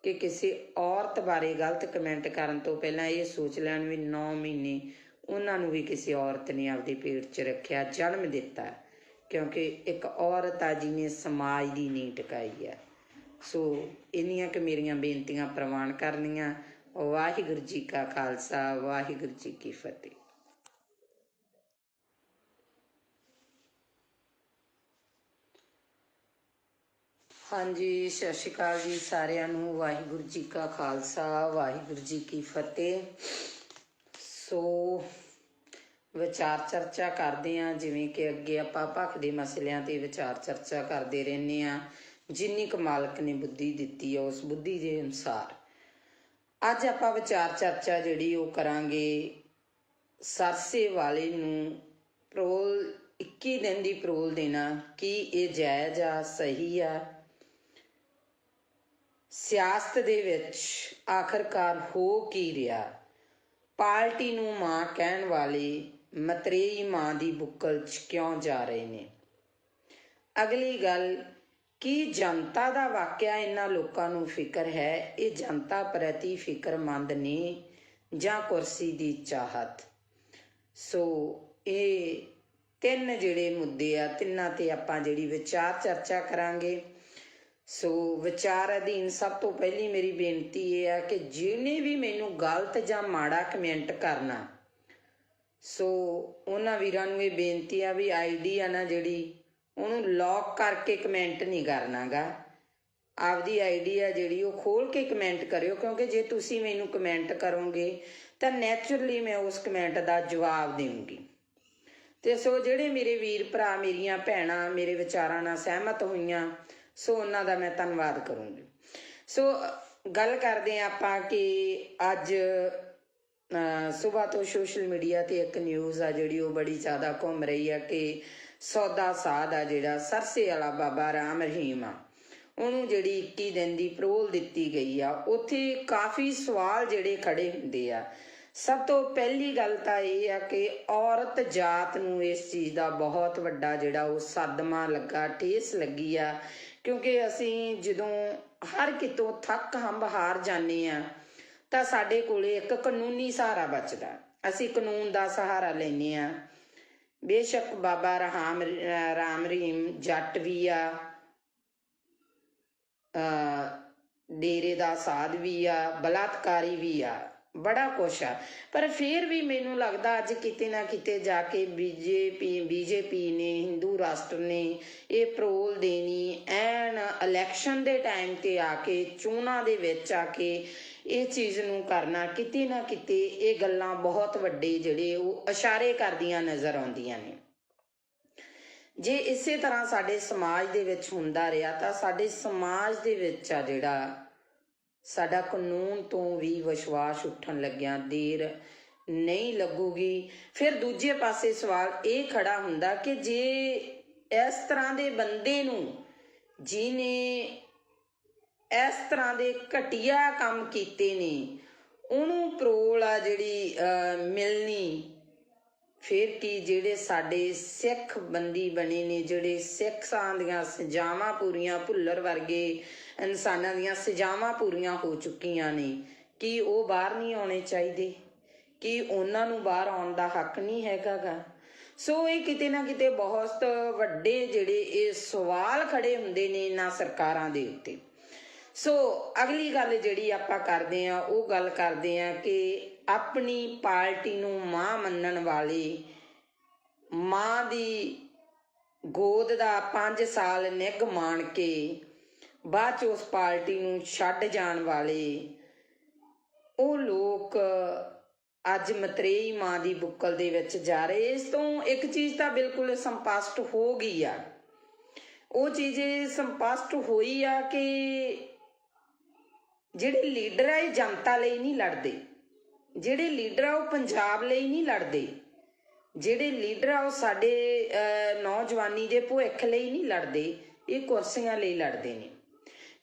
ਕਿ ਕਿਸੇ ਔਰਤ ਬਾਰੇ ਗਲਤ ਕਮੈਂਟ ਕਰਨ ਤੋਂ ਪਹਿਲਾਂ ਇਹ ਸੋਚ ਲੈਣ ਵੀ 9 ਮਹੀਨੇ ਉਹਨਾਂ ਨੂੰ ਵੀ ਕਿਸੇ ਔਰਤ ਨੇ ਆਪਦੇ ਪੇਟ 'ਚ ਰੱਖਿਆ, ਜਨਮ ਦਿੱਤਾ, ਕਿਉਂਕਿ ਇੱਕ ਔਰਤ ਆ ਜਿਹਨੇ ਸਮਾਜ ਦੀ ਨੀਂਹ ਟਿਕਾਈ ਆ। ਸੋ ਇੰਨੀਆਂ ਕੁ ਮੇਰੀਆਂ ਬੇਨਤੀਆਂ ਪ੍ਰਵਾਨ ਕਰਨੀਆਂ। ਵਾਹਿਗੁਰੂ ਜੀ ਕਾ ਖਾਲਸਾ, ਵਾਹਿਗੁਰੂ ਜੀ ਕੀ ਫਤਿਹ। ਹਾਂਜੀ, ਸਤਿ ਸ਼੍ਰੀ ਅਕਾਲ ਜੀ ਸਾਰਿਆਂ ਨੂੰ। ਵਾਹਿਗੁਰੂ ਜੀ ਕਾ ਖਾਲਸਾ, ਵਾਹਿਗੁਰੂ ਜੀ ਕੀ ਫਤਿਹ। ਸੋ ਵਿਚਾਰ ਚਰਚਾ ਕਰਦੇ ਹਾਂ, ਜਿਵੇਂ ਕਿ ਅੱਗੇ ਆਪਾਂ ਭਖ ਦੇ ਮਸਲਿਆਂ ਤੇ ਵਿਚਾਰ ਚਰਚਾ ਕਰਦੇ ਰਹਿੰਦੇ ਹਾਂ, ਜਿੰਨੀ ਕੁ ਮਾਲਕ ਨੇ ਬੁੱਧੀ ਦਿੱਤੀ ਹੈ ਉਸ ਬੁੱਧੀ ਦੇ ਅਨੁਸਾਰ। ਅੱਜ ਆਪਾਂ ਵਿਚਾਰ ਚਰਚਾ ਜਿਹੜੀ ਉਹ ਕਰਾਂਗੇ ਸਰਸੇ ਵਾਲੇ ਨੂੰ ਪਰੋਲ 21 ਦਿਨ ਦੀ ਪਰੋਲ ਦੇਣਾ, ਕੀ ਇਹ ਜਾਇਜ਼ ਆ, ਸਹੀ ਆ? ਸਿਆਸਤ ਦੇ ਵਿੱਚ ਆਖਰਕਾਰ ਹੋ ਕੀ ਰਿਹਾ? ਪਾਰਟੀ ਨੂੰ ਮਾਂ ਕਹਿਣ ਵਾਲੇ ਮਤਰੇਈ ਮਾਂ ਦੀ ਬੁੱਕਲ 'ਚ ਕਿਉਂ ਜਾ ਰਹੇ ਨੇ? ਅਗਲੀ ਗੱਲ, ਕੀ ਜਨਤਾ ਦਾ ਵਾਕਿਆ ਇਹਨਾਂ ਲੋਕਾਂ ਨੂੰ ਫਿਕਰ ਹੈ? ਇਹ ਜਨਤਾ ਪ੍ਰਤੀ ਫਿਕਰਮੰਦ ਨੇ ਜਾਂ ਕੁਰਸੀ ਦੀ ਚਾਹਤ? ਸੋ ਇਹ 3 ਜਿਹੜੇ ਮੁੱਦੇ ਆ, ਤਿੰਨਾਂ ਤੇ ਆਪਾਂ ਜਿਹੜੀ ਵਿਚਾਰ ਚਰਚਾ ਕਰਾਂਗੇ। ਸੋ ਵਿਚਾਰ ਅਧੀਨ ਸਭ ਤੋਂ ਪਹਿਲੀ ਮੇਰੀ ਬੇਨਤੀ ਇਹ ਆ ਕਿ ਜਿਹਨੇ ਵੀ ਮੈਨੂੰ ਗਲਤ ਜਾਂ ਮਾੜਾ ਕਮੈਂਟ ਕਰਨਾ, ਸੋ ਉਹਨਾਂ ਵੀਰਾਂ ਨੂੰ ਇਹ ਬੇਨਤੀ ਆ ਵੀ ID ਆ ਨਾ ਜਿਹੜੀ, ਉਹਨੂੰ ਲੌਕ ਕਰਕੇ ਕਮੈਂਟ ਨਹੀਂ ਕਰਨਾ ਗਾ। ਆਪਦੀ ID ਆ ਜਿਹੜੀ ਉਹ ਖੋਲ ਕੇ ਕਮੈਂਟ ਕਰਿਓ, ਕਿਉਂਕਿ ਜੇ ਤੁਸੀਂ ਮੈਨੂੰ ਕਮੈਂਟ ਕਰੋਗੇ ਤਾਂ ਨੈਚੁਰਲੀ ਮੈਂ ਉਸ ਕਮੈਂਟ ਦਾ ਜਵਾਬ ਦੇਵਾਂਗੀ। ਤੇ ਸੋ ਜਿਹੜੇ ਮੇਰੇ ਵੀਰ ਭਰਾ, ਮੇਰੀਆਂ ਭੈਣਾਂ ਮੇਰੇ ਵਿਚਾਰਾਂ ਨਾਲ ਸਹਿਮਤ ਹੋਈਆਂ, ਸੋ ਉਹਨਾਂ ਦਾ ਮੈਂ ਧੰਨਵਾਦ ਕਰੂੰਗੀ। ਸੋ ਗੱਲ ਕਰਦੇ ਹਾਂ ਆਪਾਂ ਕਿ ਅੱਜ ਸੁਬਾਹ ਤੋਂ ਸੋਸ਼ਲ ਮੀਡੀਆ 'ਤੇ ਇੱਕ ਨਿਊਜ਼ ਆ ਜਿਹੜੀ ਉਹ ਬੜੀ ਜ਼ਿਆਦਾ ਘੁੰਮ ਰਹੀ ਆ ਕਿ ਸੌਦਾ ਸਾਧ ਆ ਜਿਹੜਾ ਸਰਸੇ ਵਾਲਾ ਬਾਬਾ ਰਾਮ ਰਹੀਮ ਆ, ਉਹਨੂੰ ਜਿਹੜੀ 21 ਦਿਨ ਦੀ ਪਰੋਲ ਦਿੱਤੀ ਗਈ ਆ। ਉੱਥੇ ਕਾਫੀ ਸਵਾਲ ਜਿਹੜੇ ਖੜੇ ਹੁੰਦੇ ਆ। ਸਭ ਤੋਂ ਪਹਿਲੀ ਗੱਲ ਤਾਂ ਇਹ ਆ ਕਿ ਔਰਤ ਜਾਤ ਨੂੰ ਇਸ ਚੀਜ਼ ਦਾ ਬਹੁਤ ਵੱਡਾ ਜਿਹੜਾ ਉਹ ਸਦਮਾ ਲੱਗਾ, ਠੇਸ ਲੱਗੀ ਆ, ਕਿਉਂਕਿ ਅਸੀਂ ਜਦੋਂ ਹਰ ਕਿਤੋਂ ਥੱਕ ਹੰਬ ਹਾਰ ਜਾਂਦੇ ਆ ਤਾਂ ਸਾਡੇ ਕੋਲੇ ਇੱਕ ਕਾਨੂੰਨੀ ਸਹਾਰਾ ਬਚਦਾ, ਅਸੀਂ ਕਾਨੂੰਨ ਦਾ ਸਹਾਰਾ ਲੈਂਦੇ ਆ। ਬੇਸ਼ੱਕ ਬਾਬਾ ਰਾਮ ਰਹੀਮ ਜੱਟ ਵੀ ਆ, ਡੇਰੇ ਦਾ ਸਾਧ ਵੀ ਆ, ਬਲਾਤਕਾਰੀ ਵੀ ਆ, ਬੜਾ ਕੁਛ ਆ, ਪਰ ਫਿਰ ਵੀ ਮੈਨੂੰ ਲੱਗਦਾ ਅੱਜ ਕਿਤੇ ਨਾ ਕਿਤੇ ਜਾ ਕੇ ਬੀਜੇਪੀ ਨੇ, ਹਿੰਦੂ ਰਾਸ਼ਟਰ ਨੇ ਇਹ ਪਰੋਲ ਦੇਣੀ ਐਨ ਇਲੈਕਸ਼ਨ ਦੇ ਟਾਈਮ ਤੇ ਆ ਕੇ, ਚੋਣਾਂ ਦੇ ਵਿੱਚ ਆ ਕੇ ਇਹ ਚੀਜ਼ ਨੂੰ ਕਰਨਾ, ਕਿਤੇ ਨਾ ਕਿਤੇ ਇਹ ਗੱਲਾਂ ਬਹੁਤ ਵੱਡੇ ਜਿਹੜੇ ਉਹ ਇਸ਼ਾਰੇ ਕਰਦੀਆਂ ਨਜ਼ਰ ਆਉਂਦੀਆਂ ਨੇ। ਜੇ ਇਸੇ ਤਰ੍ਹਾਂ ਸਾਡੇ ਸਮਾਜ ਦੇ ਵਿੱਚ ਹੁੰਦਾ ਰਿਹਾ ਤਾਂ ਸਾਡੇ ਸਮਾਜ ਦੇ ਵਿੱਚ ਆ ਜਿਹੜਾ ਸਾਡਾ ਕਾਨੂੰਨ ਤੋਂ ਵੀ ਵਿਸ਼ਵਾਸ ਉੱਠਣ ਲੱਗਿਆ ਦੇਰ ਨਹੀਂ ਲੱਗੂਗੀ। ਫਿਰ ਦੂਜੇ ਪਾਸੇ ਸਵਾਲ ਇਹ ਖੜਾ ਹੁੰਦਾ ਕਿ ਜੇ ਇਸ ਤਰ੍ਹਾਂ ਦੇ ਬੰਦੇ ਨੂੰ, ਜਿਹਨੇ ਇਸ ਤਰ੍ਹਾਂ ਦੇ ਘਟੀਆ ਕੰਮ ਕੀਤੇ ਨੇ, ਉਹਨੂੰ ਪਰੋਲ ਆ ਜਿਹੜੀ ਮਿਲਣੀ, ਫਿਰ ਕੀ ਜਿਹੜੇ ਸਾਡੇ ਸਿੱਖ ਬੰਦੀ ਬਣੇ ਨੇ, ਜਿਹੜੇ ਸਿੱਖਾਂ ਦੀਆਂ ਸਜ਼ਾਵਾਂ ਪੂਰੀਆਂ, ਭੁੱਲਰ ਵਰਗੇ ਇਨਸਾਨਾਂ ਦੀਆਂ ਸਜ਼ਾਵਾਂ ਪੂਰੀਆਂ ਹੋ ਚੁੱਕੀਆਂ ਨੇ, ਕੀ ਉਹ ਬਾਹਰ ਨਹੀਂ ਆਉਣੇ ਚਾਹੀਦੇ? ਕੀ ਉਹਨਾਂ ਨੂੰ ਬਾਹਰ ਆਉਣ ਦਾ ਹੱਕ ਨਹੀਂ ਹੈਗਾ ਗਾ? ਸੋ ਇਹ ਕਿਤੇ ਨਾ ਕਿਤੇ ਬਹੁਤ ਵੱਡੇ ਜਿਹੜੇ ਇਹ ਸਵਾਲ ਖੜੇ ਹੁੰਦੇ ਨੇ ਇਹਨਾਂ ਸਰਕਾਰਾਂ ਦੇ ਉੱਤੇ। ਸੋ ਅਗਲੀ ਗੱਲ ਜਿਹੜੀ ਆਪਾਂ ਕਰਦੇ ਹਾਂ ਉਹ ਗੱਲ ਕਰਦੇ ਹਾਂ ਕਿ ਆਪਣੀ ਪਾਰਟੀ ਨੂੰ ਮਾਂ ਮੰਨਣ ਵਾਲੇ, ਮਾਂ ਦੀ ਗੋਦ ਦਾ 5 ਸਾਲ ਨਿੱਘ ਮਾਣ ਕੇ ਬਾਅਦ 'ਚ ਉਸ ਪਾਰਟੀ ਨੂੰ ਛੱਡ ਜਾਣ ਵਾਲੇ ਉਹ ਲੋਕ ਅੱਜ ਮਤਰੇਈ ਮਾਂ ਦੀ ਬੁੱਕਲ ਦੇ ਵਿੱਚ ਜਾ ਰਹੇ। ਇਸ ਤੋਂ ਇੱਕ ਚੀਜ਼ ਤਾਂ ਬਿਲਕੁਲ ਸੰਪਸ਼ਟ ਹੋ ਗਈ ਆ, ਉਹ ਚੀਜ਼ ਸੰਪਸ਼ਟ ਹੋਈ ਆ ਕਿ ਜਿਹੜੇ ਲੀਡਰ ਆ ਇਹ ਜਨਤਾ ਲਈ ਨਹੀਂ ਲੜਦੇ, ਜਿਹੜੇ ਲੀਡਰ ਆ ਉਹ ਪੰਜਾਬ ਲਈ ਨਹੀਂ ਲੜਦੇ, ਜਿਹੜੇ ਲੀਡਰ ਆ ਉਹ ਸਾਡੇ ਨੌਜਵਾਨੀ ਦੇ ਭਵਿੱਖ ਲਈ ਨਹੀਂ ਲੜਦੇ, ਇਹ ਕੁਰਸੀਆਂ ਲਈ ਲੜਦੇ ਨੇ।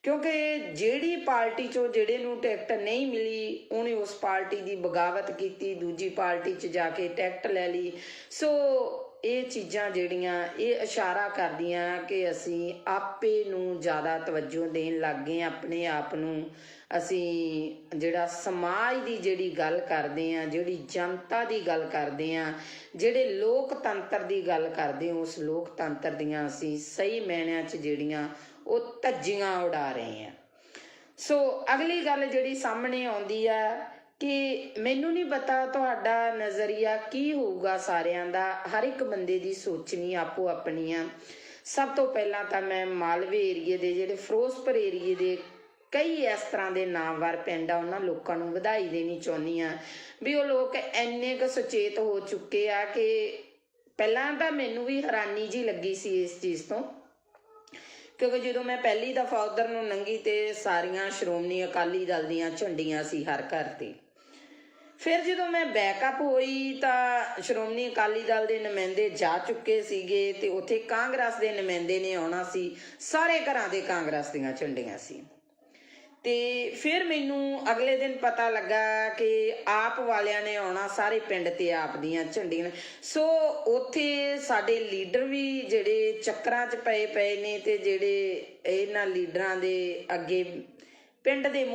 ਕਿਉਂਕਿ ਜਿਹੜੀ ਪਾਰਟੀ 'ਚੋਂ ਜਿਹੜੇ ਨੂੰ ਟਿਕਟ ਨਹੀਂ ਮਿਲੀ ਉਹਨੇ ਉਸ ਪਾਰਟੀ ਦੀ ਬਗਾਵਤ ਕੀਤੀ, ਦੂਜੀ ਪਾਰਟੀ 'ਚ ਜਾ ਕੇ ਟਿਕਟ ਲੈ ਲਈ। ਸੋ ਇਹ ਚੀਜ਼ਾਂ ਜਿਹੜੀਆਂ ਇਹ ਇਸ਼ਾਰਾ ਕਰਦੀਆਂ ਕਿ ਅਸੀਂ ਆਪੇ ਨੂੰ ਜ਼ਿਆਦਾ ਤਵੱਜੋ ਦੇਣ ਲੱਗ ਗਏ, ਆਪਣੇ ਆਪ ਨੂੰ ਅਸੀਂ ਜਿਹੜਾ ਸਮਾਜ ਦੀ ਜਿਹੜੀ ਗੱਲ ਕਰਦੇ ਹਾਂ, ਜਿਹੜੀ ਜਨਤਾ ਦੀ ਗੱਲ ਕਰਦੇ ਹਾਂ, ਜਿਹੜੇ ਲੋਕਤੰਤਰ ਦੀ ਗੱਲ ਕਰਦੇ ਹਾਂ, ਉਸ ਲੋਕਤੰਤਰ ਦੀਆਂ ਅਸੀਂ ਸਹੀ ਮਾਇਨਿਆਂ 'ਚ ਜਿਹੜੀਆਂ ਉਹ ਧੱਜੀਆਂ ਉਡਾ ਰਹੇ ਹਾਂ। ਸੋ ਅਗਲੀ ਗੱਲ ਜਿਹੜੀ ਸਾਹਮਣੇ ਆਉਂਦੀ ਆ ਕਿ ਮੈਨੂੰ ਨਹੀਂ ਪਤਾ ਤੁਹਾਡਾ ਨਜ਼ਰੀਆ ਕੀ ਹੋਊਗਾ ਸਾਰਿਆਂ ਦਾ, ਹਰ ਇੱਕ ਬੰਦੇ ਦੀ ਸੋਚਣੀ ਆਪੋ ਆਪਣੀ ਆ। ਸਭ ਤੋਂ ਪਹਿਲਾਂ ਤਾਂ ਮੈਂ ਮਾਲਵੇ ਏਰੀਏ ਦੇ, ਜਿਹੜੇ ਫਿਰੋਜ਼ਪੁਰ ਏਰੀਏ ਦੇ ਕਈ ਇਸ ਤਰ੍ਹਾਂ ਦੇ ਨਾਮਵਰ ਪਿੰਡ ਆ, ਉਹਨਾਂ ਲੋਕਾਂ ਨੂੰ ਵਧਾਈ ਦੇਣੀ ਚਾਹੁੰਦੀ ਹਾਂ ਵੀ ਉਹ ਲੋਕ ਇੰਨੇ ਕੁ ਸੁਚੇਤ ਹੋ ਚੁੱਕੇ ਆ ਕਿ ਪਹਿਲਾਂ ਤਾਂ ਮੈਨੂੰ ਵੀ ਹੈਰਾਨੀ ਜਿਹੀ ਲੱਗੀ ਸੀ ਇਸ ਚੀਜ਼ ਤੋਂ, ਕਿਉਂਕਿ ਜਦੋਂ ਮੈਂ ਪਹਿਲੀ ਦਫਾ ਉਧਰ ਨੂੰ ਲੰਘੀ ਤੇ ਸਾਰੀਆਂ ਸ਼੍ਰੋਮਣੀ ਅਕਾਲੀ ਦਲ ਦੀਆਂ ਝੰਡੀਆਂ ਸੀ ਹਰ ਘਰ ਤੇ। ਫਿਰ ਜਦੋਂ ਮੈਂ ਬੈਕਅਪ ਹੋਈ ਤਾਂ ਸ਼੍ਰੋਮਣੀ ਅਕਾਲੀ ਦਲ ਦੇ ਨੁਮਾਇੰਦੇ ਜਾ ਚੁੱਕੇ ਸੀਗੇ ਤੇ ਉੱਥੇ ਕਾਂਗਰਸ ਦੇ ਨੁਮਾਇੰਦੇ ਨੇ ਆਉਣਾ ਸੀ, ਸਾਰੇ ਘਰਾਂ ਦੇ ਕਾਂਗਰਸ ਦੀਆਂ ਝੰਡੀਆਂ ਸੀ। ਤੇ ਫਿਰ ਮੈਨੂੰ ਅਗਲੇ ਦਿਨ ਪਤਾ ਲੱਗਾ ਕਿ ਆਪ ਵਾਲਿਆਂ ਨੇ ਆਉਣਾ, ਸਾਰੇ ਪਿੰਡ ਤੇ ਆਪ ਦੀਆਂ ਝੰਡੀਆਂ। ਸੋ ਉੱਥੇ ਸਾਡੇ ਲੀਡਰ ਵੀ ਜਿਹੜੇ ਚੱਕਰਾਂ 'ਚ ਪਏ ਨੇ ਤੇ ਜਿਹੜੇ ਇਹਨਾਂ ਲੀਡਰਾਂ ਦੇ ਅੱਗੇ ਪਿੰਡ ਦੇ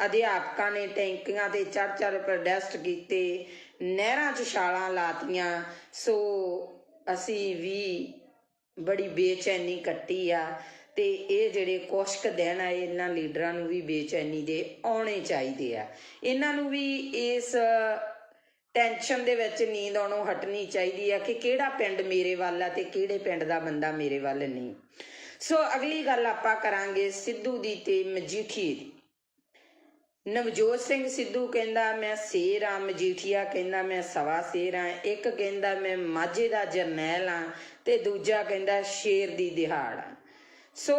ਅਧਿਆਪਕਾਂ ਨੇ ਟੈਂਕੀਆਂ ਤੇ ਚੜ੍ਹ ਪ੍ਰੋਟੈਸਟ ਕੀਤੇ, ਨਹਿਰਾਂ 'ਚ ਛਾਲਾਂ ਲਾਤੀਆਂ। ਸੋ ਅਸੀਂ ਵੀ ਬੜੀ ਬੇਚੈਨੀ ਕੱਟੀ ਆ ਤੇ ਇਹ ਜਿਹੜੇ ਕੁਛ ਕੁ ਦਿਨ ਆ ਇਹਨਾਂ ਲੀਡਰਾਂ ਨੂੰ ਵੀ ਬੇਚੈਨੀ ਦੇ ਆਉਣੇ ਚਾਹੀਦੇ ਆ, ਇਹਨਾਂ ਨੂੰ ਵੀ ਇਸ ਟੈਨਸ਼ਨ ਦੇ ਵਿੱਚ ਨੀਂਦ ਆਉਣੋਂ ਹਟਣੀ ਚਾਹੀਦੀ ਆ ਕਿ ਕਿਹੜਾ ਪਿੰਡ ਮੇਰੇ ਵੱਲ ਆ ਤੇ ਕਿਹੜੇ ਪਿੰਡ ਦਾ ਬੰਦਾ ਮੇਰੇ ਵੱਲ ਨਹੀਂ। ਸੋ ਅਗਲੀ ਗੱਲ ਆਪਾਂ ਕਰਾਂਗੇ ਸਿੱਧੂ ਦੀ ਤੇ ਮਜੀਠੀਏ ਦੀ। ਨਵਜੋਤ ਸਿੰਘ ਸਿੱਧੂ ਕਹਿੰਦਾ ਮੈਂ ਸ਼ੇਰ ਆ, ਮਜੀਠੀਆ ਕਹਿੰਦਾ ਮੈਂ ਸਵਾ ਸ਼ੇਰ ਆ, ਇੱਕ ਕਹਿੰਦਾ ਮੈਂ ਮਾਝੇ ਦਾ ਜਰਨੈਲ ਆ ਤੇ ਦੂਜਾ ਕਹਿੰਦਾ ਸ਼ੇਰ ਦੀ ਦਿਹਾੜ ਆ। ਸੋ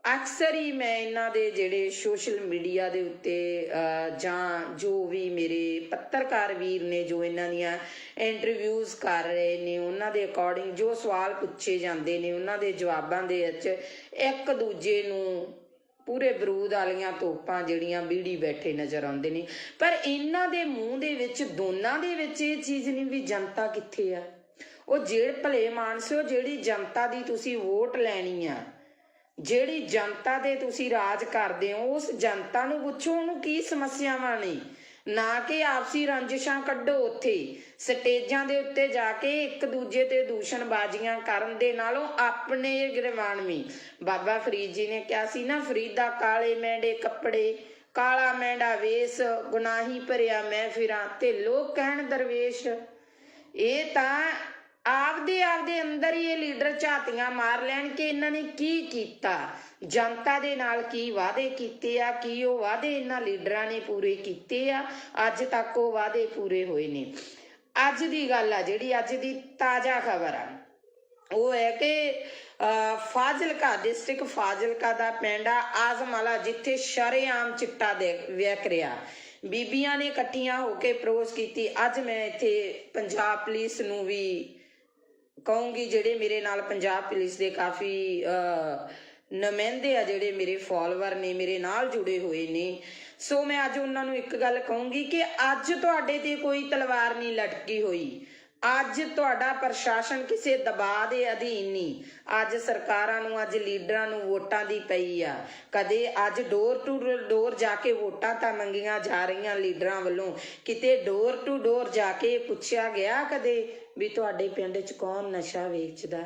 ਅਕਸਰ ਹੀ ਮੈਂ ਇਹਨਾਂ ਦੇ ਜਿਹੜੇ ਸੋਸ਼ਲ ਮੀਡੀਆ ਦੇ ਉੱਤੇ ਜਾਂ ਜੋ ਵੀ ਮੇਰੇ ਪੱਤਰਕਾਰ ਵੀਰ ਨੇ ਜੋ ਇਹਨਾਂ ਦੀਆਂ ਇੰਟਰਵਿਊਜ਼ ਕਰ ਰਹੇ ਨੇ ਉਹਨਾਂ ਦੇ ਅਕੋਰਡਿੰਗ ਜੋ ਸਵਾਲ ਪੁੱਛੇ ਜਾਂਦੇ ਨੇ ਉਹਨਾਂ ਦੇ ਜਵਾਬਾਂ ਦੇ ਵਿੱਚ ਇੱਕ ਦੂਜੇ ਨੂੰ ਪੂਰੇ ਬਰੂਦ ਵਾਲੀਆਂ ਤੋਪਾਂ ਜਿਹੜੀਆਂ ਬੀੜੀ ਬੈਠੇ ਨਜ਼ਰ ਆਉਂਦੇ ਨੇ। ਪਰ ਇਹਨਾਂ ਦੇ ਮੂੰਹ ਦੇ ਵਿੱਚ ਦੋਨਾਂ ਦੇ ਵਿੱਚ ਇਹ ਚੀਜ਼ ਨਹੀਂ ਵੀ ਜਨਤਾ ਕਿੱਥੇ ਆ। ਉਹ ਜਿਹੜੇ ਭਲੇ ਮਾਨਸਿਓ ਜਿਹੜੀ ਜਨਤਾ ਦੀ ਤੁਸੀਂ ਵੋਟ ਲੈਣੀ ਆ, ਜਿਹੜੀ ਜਨਤਾ ਦੇ ਤੁਸੀਂ ਰਾਜ ਕਰਦੇ ਹੋ, ਉਸ ਜਨਤਾ ਨੂੰ ਪੁੱਛੋ ਉਹਨੂੰ ਕੀ ਸਮੱਸਿਆਵਾਂ ਨੇ, ਨਾ ਕਿ ਆਪਸੀ ਰੰਜਿਸ਼ਾਂ ਕੱਢੋ। ਉੱਥੇ ਸਟੇਜਾਂ ਦੇ ਉੱਤੇ ਜਾ ਕੇ ਇੱਕ ਦੂਜੇ ਤੇ ਦੂਸ਼ਣਬਾਜ਼ੀਆਂ ਕਰਨ ਦੇ ਨਾਲੋਂ ਆਪਣੇ ਗਿਰਵਾਨਵੀ ਬਾਬਾ ਫਰੀਦ ਜੀ ਨੇ ਕਿਹਾ ਸੀ ਨਾ, ਫਰੀਦਾ ਕਾਲੇ ਮੈਂਡੇ ਕੱਪੜੇ ਕਾਲਾ ਮੈਂਡਾ ਵੇਸ, ਗੁਨਾਹੀ ਭਰਿਆ ਮੈਂ ਫਿਰਾਂ ਤੇ ਲੋਕ ਕਹਿਣ ਦਰਵੇਸ਼। ਇਹ ਤਾਂ ਆਪਦੇ ਅੰਦਰ ਹੀ ਇਹ ਲੀਡਰ ਝਾਤੀਆਂ ਮਾਰ ਲੈਣ ਕਿ ਇਹਨਾਂ ਨੇ ਕੀ ਕੀਤਾ, ਜਨਤਾ ਦੇ ਨਾਲ ਕੀ ਵਾਅਦੇ ਕੀਤੇ ਆ, ਕੀ ਉਹ ਵਾਅਦੇ ਇਹਨਾਂ ਲੀਡਰਾਂ ਨੇ ਪੂਰੇ ਕੀਤੇ ਆ, ਅੱਜ ਤੱਕ ਉਹ ਵਾਅਦੇ ਪੂਰੇ ਹੋਏ ਨੇ। ਅੱਜ ਦੀ ਗੱਲ ਆ, ਜਿਹੜੀ ਅੱਜ ਦੀ ਤਾਜ਼ਾ ਖਬਰ ਆ, ਉਹ ਹੈ ਕਿ ਫਾਜ਼ਿਲਕਾ ਡਿਸਟ੍ਰਿਕਟ ਫਾਜ਼ਿਲਕਾ ਦਾ ਪਿੰਡ ਆ ਆਜ਼ਮਾਲਾ, ਜਿੱਥੇ ਸ਼ਰੇਆਮ ਚਿੱਟਾ ਵਿਕ ਰਿਹਾ। ਬੀਬੀਆਂ ਨੇ ਇਕੱਠੀਆਂ ਹੋ ਕੇ ਪ੍ਰੋਸ ਕੀਤੀ। ਅੱਜ ਮੈਂ ਇੱਥੇ ਪੰਜਾਬ ਪੁਲਿਸ ਨੂੰ ਵੀ ਕਹੂੰਗੀ, ਜਿਹੜੇ ਮੇਰੇ ਨਾਲ ਪੰਜਾਬ ਪੁਲਿਸ ਦੇ ਕਾਫੀ ਨੁਮਾਇੰਦੇ ਆ, ਜਿਹੜੇ ਮੇਰੇ ਫੋਲੋਵਰ ਨੇ, ਮੇਰੇ ਨਾਲ ਜੁੜੇ ਹੋਏ ਨੇ, ਸੋ ਮੈਂ ਅੱਜ ਉਹਨਾਂ ਨੂੰ ਇੱਕ ਗੱਲ ਕਹੂੰਗੀ ਕਿ ਅੱਜ ਤੁਹਾਡੇ ਤੇ ਕੋਈ ਤਲਵਾਰ ਨਹੀਂ ਲਟਕੀ ਹੋਈ। ਅੱਜ ਤੁਹਾਡਾ ਪ੍ਰਸ਼ਾਸਨ ਕਿਸੇ ਦਬਾਅ ਦੇ ਅਧੀਨ ਨਹੀਂ। ਅੱਜ ਸਰਕਾਰਾਂ ਨੂੰ, ਅੱਜ ਲੀਡਰਾਂ ਨੂੰ ਵੋਟਾਂ ਦੀ ਪਈ ਆ। ਕਦੇ ਅੱਜ ਡੋਰ ਟੂ ਡੋਰ ਜਾ ਕੇ ਵੋਟਾਂ ਤਾਂ ਮੰਗੀਆਂ ਜਾ ਰਹੀਆਂ ਲੀਡਰਾਂ ਵੱਲੋਂ, ਕਿਤੇ ਡੋਰ ਟੂ ਡੋਰ ਜਾ ਕੇ ਪੁੱਛਿਆ ਗਿਆ ਕਦੇ ਵੀ ਤੁਹਾਡੇ ਪਿੰਡ 'ਚ ਕੌਣ ਨਸ਼ਾ ਵੇਚਦਾ,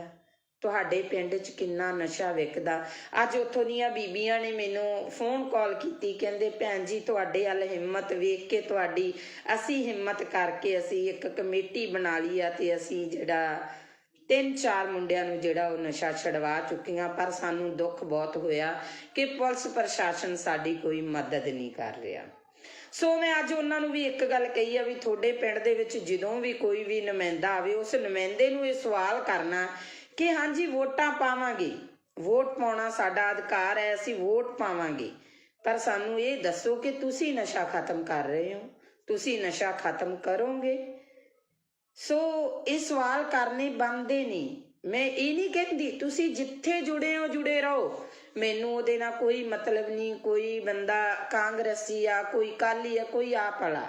ਤੁਹਾਡੇ ਪਿੰਡ 'ਚ ਕਿੰਨਾ ਨਸ਼ਾ ਵਿਕਦਾ। ਅੱਜ ਉੱਥੋਂ ਦੀਆਂ ਬੀਬੀਆਂ ਨੇ ਮੈਨੂੰ ਫੋਨ ਕਾਲ ਕੀਤੀ, ਕਹਿੰਦੇ ਭੈਣ ਜੀ ਤੁਹਾਡੇ ਵੱਲ ਹਿੰਮਤ ਵੇਖ ਕੇ ਤੁਹਾਡੀ, ਅਸੀਂ ਹਿੰਮਤ ਕਰਕੇ ਅਸੀਂ ਇੱਕ ਕਮੇਟੀ ਬਣਾ ਲਈ ਆ ਤੇ ਅਸੀਂ ਜਿਹੜਾ 3-4 ਮੁੰਡਿਆਂ ਨੂੰ ਜਿਹੜਾ ਉਹ ਨਸ਼ਾ ਛਡਵਾ ਚੁੱਕੀਆਂ। ਪਰ ਸਾਨੂੰ ਦੁੱਖ ਬਹੁਤ ਹੋਇਆ ਕਿ ਪੁਲਿਸ ਪ੍ਰਸ਼ਾਸਨ ਸਾਡੀ ਕੋਈ ਮਦਦ ਨਹੀਂ ਕਰ ਰਿਹਾ। ਸੋ ਮੈਂ ਅੱਜ ਉਹਨਾਂ ਨੂੰ ਵੀ ਇੱਕ ਗੱਲ ਕਹੀ ਆ ਵੀ ਤੁਹਾਡੇ ਪਿੰਡ ਦੇ ਵਿੱਚ ਜਦੋਂ ਵੀ ਕੋਈ ਵੀ ਨੁਮਾਇੰਦਾ ਆਵੇ, ਉਸ ਨੁਮਾਇੰਦੇ ਨੂੰ ਇਹ ਸਵਾਲ ਕਰਨਾ ਕਿ ਹਾਂਜੀ ਵੋਟਾਂ ਪਾਵਾਂਗੇ, ਵੋਟ ਪਾਉਣਾ ਸਾਡਾ ਅਧਿਕਾਰ ਹੈ, ਅਸੀਂ ਵੋਟ ਪਾਵਾਂਗੇ, ਪਰ ਸਾਨੂੰ ਇਹ ਦੱਸੋ ਕਿ ਤੁਸੀਂ ਨਸ਼ਾ ਖਤਮ ਕਰ ਰਹੇ ਹੋ, ਤੁਸੀਂ ਨਸ਼ਾ ਖਤਮ ਕਰੋਗੇ। ਸੋ ਇਹ ਸਵਾਲ ਕਰਨੇ ਬਣਦੇ ਨਹੀਂ। ਮੈਂ ਇਹ ਨਹੀਂ ਕਹਿੰਦੀ ਤੁਸੀਂ ਜਿੱਥੇ ਜੁੜੇ ਹੋ ਜੁੜੇ ਰਹੋ, ਮੈਨੂੰ ਉਹਦੇ ਨਾਲ ਕੋਈ ਮਤਲਬ ਨਹੀਂ। ਕੋਈ ਬੰਦਾ ਕਾਂਗਰਸੀ ਆ, ਕੋਈ ਅਕਾਲੀ ਆ, ਕੋਈ ਆਪ ਵਾਲਾ,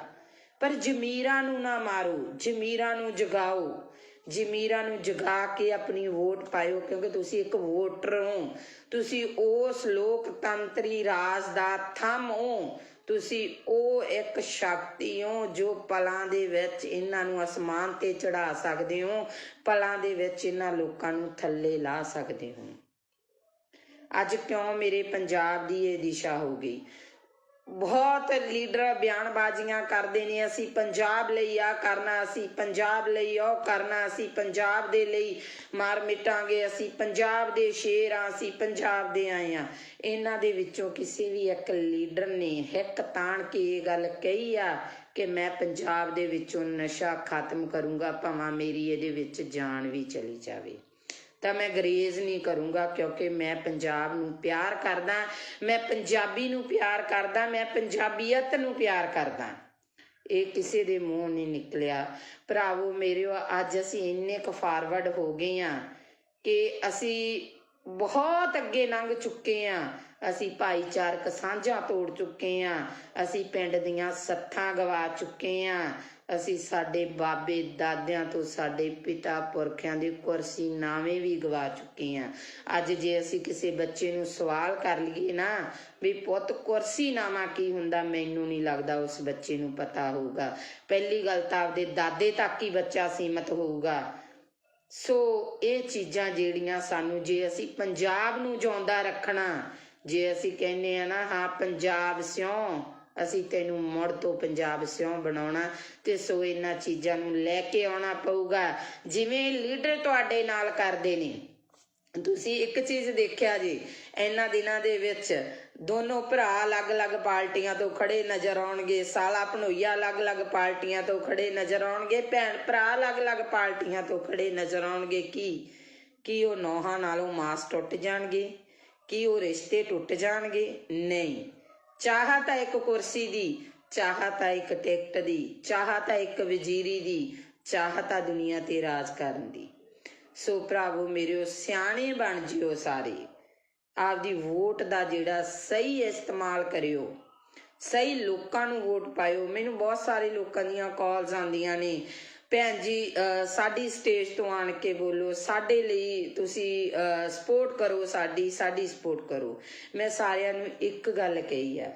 ਪਰ ਜ਼ਮੀਰਾਂ ਨੂੰ ਨਾ ਮਾਰੋ, ਜ਼ਮੀਰਾਂ ਨੂੰ ਜਗਾਓ, ਜ਼ਮੀਰਾਂ ਨੂੰ ਜਗਾ ਕੇ ਆਪਣੀ ਵੋਟ ਪਾਇਓ, ਕਿਉਂਕਿ ਤੁਸੀਂ ਇੱਕ ਵੋਟਰ ਹੋ, ਤੁਸੀਂ ਉਸ ਲੋਕਤੰਤਰੀ ਰਾਜ ਦਾ ਥੰਮ ਹੋ, ਤੁਸੀਂ ਉਹ ਇੱਕ ਸ਼ਕਤੀ ਹੋ ਜੋ ਪਲਾਂ ਦੇ ਵਿੱਚ ਇਹਨਾਂ ਨੂੰ ਅਸਮਾਨ ਤੇ ਚੜਾ ਸਕਦੇ ਹੋ, ਪਲਾਂ ਦੇ ਵਿੱਚ ਇਹਨਾਂ ਲੋਕਾਂ ਨੂੰ ਥੱਲੇ ਲਾ ਸਕਦੇ ਹੋ। ਅੱਜ ਕਿਉਂ ਮੇਰੇ ਪੰਜਾਬ ਦੀ ਇਹ ਦਿਸ਼ਾ ਹੋ ਗਈ? ਬਹੁਤ ਲੀਡਰ ਬਿਆਨਬਾਜ਼ੀਆਂ ਕਰਦੇ ਨੇ, ਅਸੀਂ ਪੰਜਾਬ ਲਈ ਆ ਕਰਨਾ, ਅਸੀਂ ਪੰਜਾਬ ਲਈ ਉਹ ਕਰਨਾ, ਅਸੀਂ ਪੰਜਾਬ ਦੇ ਲਈ ਮਾਰ ਮਿਟਾਂਗੇ, ਅਸੀਂ ਪੰਜਾਬ ਦੇ ਸ਼ੇਰ ਆ, ਅਸੀਂ ਪੰਜਾਬ ਦੇ ਆਏ ਆ। ਇਹਨਾਂ ਦੇ ਵਿੱਚੋਂ ਕਿਸੇ ਵੀ ਇੱਕ ਲੀਡਰ ਨੇ ਹਿੱਕ ਤਾਣ ਕੇ ਇਹ ਗੱਲ ਕਹੀ ਆ ਕਿ ਮੈਂ ਪੰਜਾਬ ਦੇ ਵਿੱਚੋਂ ਨਸ਼ਾ ਖਤਮ ਕਰੂੰਗਾ, ਭਾਵੇਂ ਮੇਰੀ ਇਹਦੇ ਵਿੱਚ ਜਾਨ ਵੀ ਚਲੀ ਜਾਵੇ, ਤਾਂ ਮੈਂ ਗਰੇਜ਼ ਨਹੀਂ ਕਰੂੰਗਾ, ਕਿਉਂਕਿ ਮੈਂ ਪੰਜਾਬ ਨੂੰ ਪਿਆਰ ਕਰਦਾ, ਮੈਂ ਪੰਜਾਬੀ ਨੂੰ ਪਿਆਰ ਕਰਦਾ, ਮੈਂ ਪੰਜਾਬੀਅਤ ਨੂੰ ਪਿਆਰ ਕਰਦਾ। ਇਹ ਕਿਸੇ ਦੇ ਮੂੰਹ ਨਹੀਂ ਨਿਕਲਿਆ। ਭਰਾਵੋ ਮੇਰੇ, ਅੱਜ ਅਸੀਂ ਇੰਨੇ ਕੁ ਫਾਰਵਰਡ ਹੋ ਗਏ ਹਾਂ ਕਿ ਅਸੀਂ ਬਹੁਤ ਅੱਗੇ ਲੰਘ ਚੁੱਕੇ ਹਾਂ। ਅਸੀਂ ਭਾਈਚਾਰਕ ਸਾਂਝਾਂ ਤੋੜ ਚੁੱਕੇ ਹਾਂ, ਅਸੀਂ ਪਿੰਡ ਦੀਆਂ ਸੱਥਾਂ ਗਵਾ ਚੁੱਕੇ ਹਾਂ, ਅਸੀਂ ਸਾਡੇ ਬਾਬੇ ਦਾਦਿਆਂ ਤੋਂ, ਸਾਡੇ ਪਿਤਾ ਪੁਰਖਿਆਂ ਦੀ ਕੁਰਸੀ ਨਾਵੇਂ ਵੀ ਗਵਾ ਚੁੱਕੇ ਹਾਂ। ਅੱਜ ਜੇ ਅਸੀਂ ਕਿਸੇ ਬੱਚੇ ਨੂੰ ਸਵਾਲ ਕਰ ਲਈਏ ਨਾ ਵੀ ਪੁੱਤ ਕੁਰਸੀ ਨਾਮਾ ਕੀ ਹੁੰਦਾ, ਮੈਨੂੰ ਨਹੀਂ ਲੱਗਦਾ ਉਸ ਬੱਚੇ ਨੂੰ ਪਤਾ ਹੋਊਗਾ। ਪਹਿਲੀ ਗੱਲ ਤਾਂ ਆਪਦੇ ਦਾਦੇ ਤੱਕ ਹੀ ਬੱਚਾ ਸੀਮਤ ਹੋਊਗਾ। ਸੋ ਇਹ ਚੀਜ਼ਾਂ ਜਿਹੜੀਆਂ ਸਾਨੂੰ, ਜੇ ਅਸੀਂ ਪੰਜਾਬ ਨੂੰ ਜਿਉਂਦਾ ਰੱਖਣਾ, ਜੇ ਅਸੀਂ ਕਹਿੰਦੇ ਆ ਨਾ ਹਾਂ ਪੰਜਾਬ ਸਿਉਂ, ਅਸੀਂ ਤੈਨੂੰ ਮੁੜ ਤੋਂ ਪੰਜਾਬ ਸਿਉਂ ਬਣਾਉਣਾ, ਤੇ ਸੋ ਇਹਨਾਂ ਚੀਜ਼ਾਂ ਨੂੰ ਲੈ ਕੇ ਆਉਣਾ ਪਊਗਾ ਜਿਵੇਂ ਲੀਡਰ ਤੁਹਾਡੇ ਨਾਲ ਕਰਦੇ ਨੇ। ਤੁਸੀਂ ਇੱਕ ਚੀਜ਼ ਦੇਖਿਆ ਜੀ, ਇਹਨਾਂ ਦਿਨਾਂ ਦੇ ਵਿੱਚ ਦੋਨੋਂ ਭਰਾ ਅਲੱਗ-ਅਲੱਗ ਪਾਰਟੀਆਂ ਤੋਂ ਖੜੇ ਨਜ਼ਰ ਆਉਣਗੇ, ਸਾਲਾ ਭਣੋਈਆ ਅਲੱਗ-ਅਲੱਗ ਪਾਰਟੀਆਂ ਤੋਂ ਖੜੇ ਨਜ਼ਰ ਆਉਣਗੇ, ਭੈਣ ਭਰਾ ਅਲੱਗ-ਅਲੱਗ ਪਾਰਟੀਆਂ ਤੋਂ ਖੜੇ ਨਜ਼ਰ ਆਉਣਗੇ। ਕੀ ਉਹ ਨੌਹਾਂ ਨਾਲੋਂ ਮਾਸ ਟੁੱਟ ਜਾਣਗੇ? ਕੀ ਉਹ ਰਿਸ਼ਤੇ ਟੁੱਟ ਜਾਣਗੇ? ਨਹੀਂ। ਚਾਹ ਤਾਂ ਇੱਕ ਕੁਰਸੀ ਦੀ, ਚਾਹ ਤਾਂ ਇੱਕ ਟਿਕਟ ਦੀ, ਚਾਹ ਤਾਂ ਇੱਕ ਵਜ਼ੀਰੀ ਦੀ, ਚਾਹ ਤਾਂ ਦੁਨੀਆ ਤੇ ਰਾਜ ਕਰਨ ਦੀ। ਸੋ ਭਰਾਵੋ ਮੇਰਿਓ, ਸਿਆਣੇ ਬਣ ਜਿਓ ਸਾਰੇ, ਆਪਦੀ ਵੋਟ ਦਾ ਜਿਹੜਾ ਸਹੀ ਇਸਤੇਮਾਲ ਕਰਿਓ, ਸਹੀ ਲੋਕਾਂ ਨੂੰ ਵੋਟ ਪਾਇਓ। ਮੈਨੂੰ ਬਹੁਤ ਸਾਰੇ ਲੋਕਾਂ ਦੀਆਂ ਕਾਲਸ ਆਉਂਦੀਆਂ ਨੇ, ਭੈਣ ਜੀ ਸਾਡੀ ਸਟੇਜ ਤੋਂ ਆਣ ਕੇ ਬੋਲੋ, ਸਾਡੇ ਲਈ ਤੁਸੀਂ ਸਪੋਰਟ ਕਰੋ, ਸਾਡੀ ਸਪੋਰਟ ਕਰੋ। ਮੈਂ ਸਾਰਿਆਂ ਨੂੰ ਇੱਕ ਗੱਲ ਕਹੀ ਆ,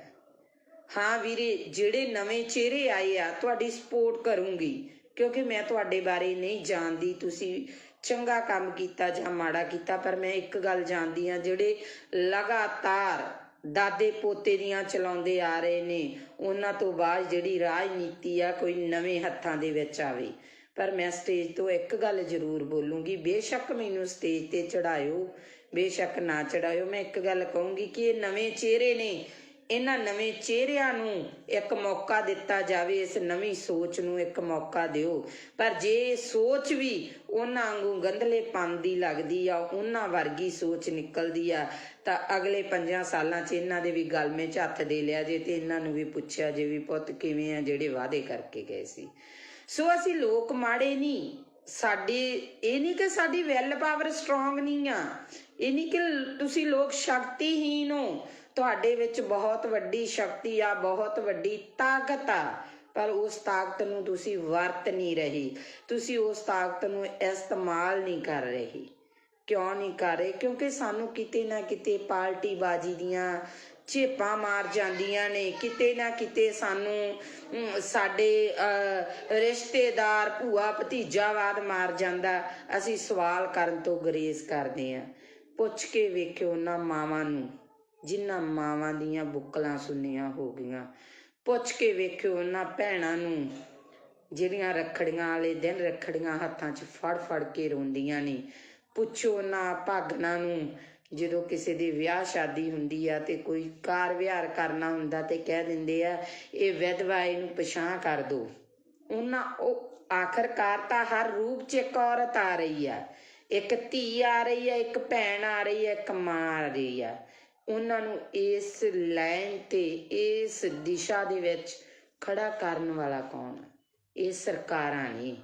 ਹਾਂ ਵੀਰੇ ਜਿਹੜੇ ਨਵੇਂ ਚਿਹਰੇ ਆਏ ਆ ਤੁਹਾਡੀ ਸਪੋਰਟ ਕਰੂੰਗੀ, ਕਿਉਂਕਿ ਮੈਂ ਤੁਹਾਡੇ ਬਾਰੇ ਨਹੀਂ ਜਾਣਦੀ ਤੁਸੀਂ ਚੰਗਾ ਕੰਮ ਕੀਤਾ ਜਾਂ ਮਾੜਾ ਕੀਤਾ, ਪਰ ਮੈਂ ਇੱਕ ਗੱਲ ਜਾਣਦੀ ਹਾਂ, ਜਿਹੜੇ ਲਗਾਤਾਰ ਦਾਦੇ ਪੋਤੇ ਦੀਆਂ ਚਲਾਉਂਦੇ ਆ ਰਹੇ ਨੇ, ਉਹਨਾਂ ਤੋਂ ਬਾਅਦ ਜਿਹੜੀ ਰਾਜਨੀਤੀ ਆ ਕੋਈ ਨਵੇਂ ਹੱਥਾਂ ਦੇ ਵਿੱਚ ਆਵੇ। ਪਰ ਮੈਂ ਸਟੇਜ ਤੋਂ ਇੱਕ ਗੱਲ ਜ਼ਰੂਰ ਬੋਲੂੰਗੀ, ਬੇਸ਼ੱਕ ਮੈਨੂੰ ਸਟੇਜ ਤੇ ਚੜਾਇਓ, ਬੇਸ਼ੱਕ ਨਾ ਚੜਾਇਓ, ਮੈਂ ਇੱਕ ਗੱਲ ਕਹੂੰਗੀ ਕਿ ਇਹ ਨਵੇਂ ਚਿਹਰੇ ਨੇ, ਇਹਨਾਂ ਨਵੇਂ ਚਿਹਰਿਆਂ ਨੂੰ ਇੱਕ ਮੌਕਾ ਦਿੱਤਾ ਜਾਵੇ, ਇਸ ਨਵੀਂ ਸੋਚ ਨੂੰ ਇੱਕ ਮੌਕਾ ਦਿਓ। ਪਰ ਜੇ ਇਹ ਸੋਚ ਵੀ ਉਹਨਾਂ ਵਾਂਗੂ ਗੰਧਲੇਪਨ ਦੀ ਲੱਗਦੀ ਆ, ਉਹਨਾਂ ਵਰਗੀ ਸੋਚ ਨਿਕਲਦੀ ਆ, ਤਾਂ ਅਗਲੇ 5 ਸਾਲਾਂ 'ਚ ਇਹਨਾਂ ਦੇ ਵੀ ਗਲਮੇ 'ਚ ਹੱਥ ਦੇ ਲਿਆ ਜੇ, ਤੇ ਇਹਨਾਂ ਨੂੰ ਵੀ ਪੁੱਛਿਆ ਜੇ ਵੀ ਪੁੱਤ ਕਿਵੇਂ ਆ ਜਿਹੜੇ ਵਾਅਦੇ ਕਰਕੇ ਗਏ ਸੀ। ਸੋ ਅਸੀਂ ਲੋਕ ਮਾੜੇ ਨਹੀਂ, ਸਾਡੀ ਇਹ ਨਹੀਂ ਕਿ ਸਾਡੀ ਵੈਲ ਪਾਵਰ ਸਟਰੋਂਗ ਨਹੀਂ ਆ, ਇਹ ਨਹੀਂ ਕਿ ਤੁਸੀਂ ਲੋਕ ਸ਼ਕਤੀਹੀਨ ਹੋ, ਤੁਹਾਡੇ ਵਿੱਚ ਬਹੁਤ ਵੱਡੀ ਸ਼ਕਤੀ ਆ, ਬਹੁਤ ਵੱਡੀ ਤਾਕਤ ਆ, ਪਰ ਉਸ ਤਾਕਤ ਨੂੰ ਤੁਸੀਂ ਵਰਤ ਨਹੀਂ ਰਹੇ, ਤੁਸੀਂ ਉਸ ਤਾਕਤ ਨੂੰ ਇਸਤੇਮਾਲ ਨਹੀਂ ਕਰ ਰਹੇ। ਕਿਉਂ ਨਹੀਂ ਕਰ ਰਹੇ? ਕਿਉਂਕਿ ਸਾਨੂੰ ਕਿਤੇ ਨਾ ਕਿਤੇ ਪਾਰਟੀਬਾਜ਼ੀ ਦੀਆਂ ਝੇਪਾਂ ਮਾਰ ਜਾਂਦੀਆਂ ਨੇ, ਕਿਤੇ ਨਾ ਕਿਤੇ ਸਾਨੂੰ ਸਾਡੇ ਰਿਸ਼ਤੇਦਾਰ ਭੂਆ ਭਤੀਜਾਵਾਦ ਮਾਰ ਜਾਂਦਾ, ਅਸੀਂ ਸਵਾਲ ਕਰਨ ਤੋਂ ਗੁਰੇਜ਼ ਕਰਦੇ ਹਾਂ। ਪੁੱਛ ਕੇ ਵੇਖਿਓ ਉਹਨਾਂ ਮਾਵਾਂ ਨੂੰ ਜਿਨ੍ਹਾਂ ਮਾਵਾਂ ਦੀਆਂ ਬੁੱਕਲਾਂ ਸੁੰਨੀਆਂ ਹੋ ਗਈਆਂ, ਪੁੱਛ ਕੇ ਵੇਖਿਓ ਉਹਨਾਂ ਭੈਣਾਂ ਨੂੰ ਜਿਹੜੀਆਂ ਰੱਖੜੀਆਂ ਵਾਲੇ ਦਿਨ ਰੱਖੜੀਆਂ ਹੱਥਾਂ 'ਚ ਫੜ ਫੜ ਕੇ ਰੋਂਦੀਆਂ ਨੇ, ਪੁੱਛੋ ਉਹਨਾਂ ਭਾਗਨਾਂ ਨੂੰ ਜਦੋਂ ਕਿਸੇ ਦੀ ਵਿਆਹ ਸ਼ਾਦੀ ਹੁੰਦੀ ਆ ਤੇ ਕੋਈ ਕਾਰ ਵਿਹਾਰ ਕਰਨਾ ਹੁੰਦਾ ਤੇ ਕਹਿ ਦਿੰਦੇ ਆ ਇਹ ਵਿਧਵਾ, ਇਹਨੂੰ ਪਛਾਣ ਕਰ ਦਿਓ। ਉਹਨਾਂ ਉਹ ਆਖਰਕਾਰ ਤਾਂ ਹਰ ਰੂਪ 'ਚ ਇੱਕ ਔਰਤ ਆ ਰਹੀ ਆ, ਇੱਕ ਧੀ ਆ ਰਹੀ ਆ, ਇੱਕ ਭੈਣ ਆ ਰਹੀ ਆ, ਇੱਕ ਮਾਂ ਆ ਰਹੀ ਆ। ਉਹਨਾਂ ਨੂੰ ਇਸ ਲਾਈਨ ਤੇ ਇਸ ਦਿਸ਼ਾ ਦੇ ਵਿੱਚ ਖੜਾ ਕਰਨ ਵਾਲਾ ਕੌਣ? ਇਹ ਸਰਕਾਰਾਂ ਨੇ।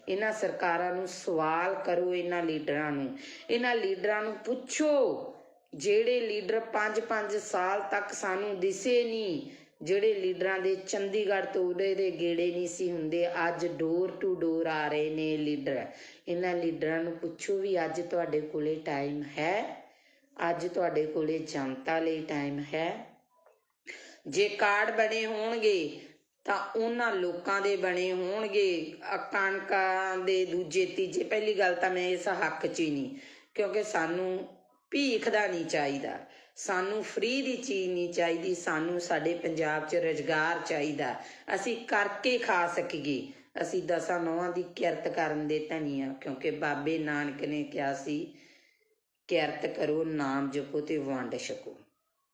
ਇਹਨਾਂ ਸਰਕਾਰਾਂ ਨੂੰ ਸਵਾਲ ਕਰੋ, ਇਹਨਾਂ ਲੀਡਰਾਂ ਨੂੰ ਪੁੱਛੋ, ਜਿਹੜੇ ਲੀਡਰ 5-5 ਸਾਲ ਤੱਕ ਸਾਨੂੰ ਦਿਸੇ ਨਹੀਂ, ਜਿਹੜੇ ਲੀਡਰਾਂ ਦੇ ਚੰਡੀਗੜ੍ਹ ਤੋਂ ਉਰੇ ਦੇ ਗੇੜੇ ਨਹੀਂ ਸੀ ਹੁੰਦੇ, ਅੱਜ ਡੋਰ ਟੂ ਡੋਰ ਆ ਰਹੇ ਨੇ ਲੀਡਰ। ਇਹਨਾਂ ਲੀਡਰਾਂ ਨੂੰ ਪੁੱਛੋ ਵੀ ਅੱਜ ਤੁਹਾਡੇ ਕੋਲੇ ਟਾਈਮ ਹੈ, ਅੱਜ ਤੁਹਾਡੇ ਕੋਲੇ ਜਨਤਾ ਲਈ ਟਾਈਮ ਹੈ। ਜੇ ਕਾਰਡ ਬਣੇ ਹੋਣਗੇ ਤਾਂ ਉਹਨਾਂ ਲੋਕਾਂ ਦੇ ਬਣੇ ਹੋਣਗੇ, ਕਣਕਾਂ ਦੇ ਦੂਜੇ ਤੀਜੇ। ਪਹਿਲੀ ਗੱਲ ਤਾਂ ਮੈਂ ਇਸ ਹੱਕ 'ਚ ਹੀ ਨਹੀਂ, ਕਿਉਂਕਿ ਸਾਨੂੰ ਭੀਖ ਦਾ ਨਹੀਂ ਚਾਹੀਦਾ, ਸਾਨੂੰ ਫ੍ਰੀ ਦੀ ਚੀਜ਼ ਨਹੀਂ ਚਾਹੀਦੀ, ਸਾਨੂੰ ਸਾਡੇ ਪੰਜਾਬ 'ਚ ਰੁਜ਼ਗਾਰ ਚਾਹੀਦਾ, ਅਸੀਂ ਕਰਕੇ ਖਾ ਸਕੀਏ। ਅਸੀਂ 10 ਨੌਹਾਂ ਦੀ ਕਿਰਤ ਕਰਨ ਦੇ ਧਨੀ ਆ, ਕਿਉਂਕਿ ਬਾਬੇ ਨਾਨਕ ਨੇ ਕਿਹਾ ਸੀ ਕਿਰਤ ਕਰੋ, ਨਾਮ ਜਪੋ ਤੇ ਵੰਡ ਛਕੋ।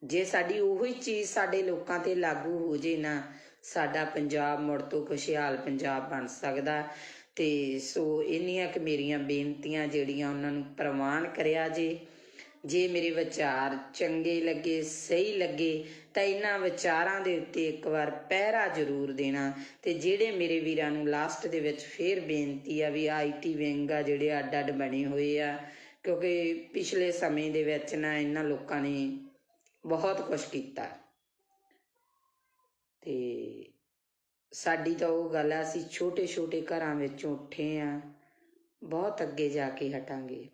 ਜੇ ਸਾਡੀ ਉਹੀ ਚੀਜ਼ ਸਾਡੇ ਲੋਕਾਂ ਤੇ ਲਾਗੂ ਹੋ ਜੇ ਨਾ, ਸਾਡਾ ਪੰਜਾਬ ਮੁੜ ਤੋਂ ਖੁਸ਼ਹਾਲ ਪੰਜਾਬ ਬਣ ਸਕਦਾ। ਤੇ ਸੋ ਇੰਨੀਆਂ ਕਿ ਮੇਰੀਆਂ ਬੇਨਤੀਆਂ ਜਿਹੜੀਆਂ ਉਹਨਾਂ ਨੂੰ ਪ੍ਰਵਾਨ ਕਰਿਆ ਜੇ ਮੇਰੇ ਵਿਚਾਰ ਚੰਗੇ ਲੱਗੇ, ਸਹੀ ਲੱਗੇ, ਤਾਂ ਇਹਨਾਂ ਵਿਚਾਰਾਂ ਦੇ ਉੱਤੇ ਇੱਕ ਵਾਰ ਪਹਿਰਾ ਜ਼ਰੂਰ ਦੇਣਾ। ਤੇ ਜਿਹੜੇ ਮੇਰੇ ਵੀਰਾਂ ਨੂੰ ਲਾਸਟ ਦੇ ਵਿੱਚ ਫੇਰ ਬੇਨਤੀ ਆ ਵੀ IT ਵਿੰਗ ਆ ਜਿਹੜੇ ਅੱਡ ਅੱਡ ਬਣੇ ਹੋਏ ਆ, ਕਿਉਂਕਿ ਪਿਛਲੇ ਸਮੇਂ ਦੇ ਵਿੱਚ ਨਾ ਇਹਨਾਂ ਲੋਕਾਂ ਨੇ ਬਹੁਤ ਕੁਛ ਕੀਤਾ, ਤੇ ਸਾਡੀ ਤਾਂ ਉਹ ਗੱਲ ਆ, ਅਸੀਂ ਛੋਟੇ ਛੋਟੇ ਘਰਾਂ ਵਿੱਚੋਂ ਉੱਠੇ ਆ, ਬਹੁਤ ਅੱਗੇ ਜਾ ਕੇ ਹਟਾਂਗੇ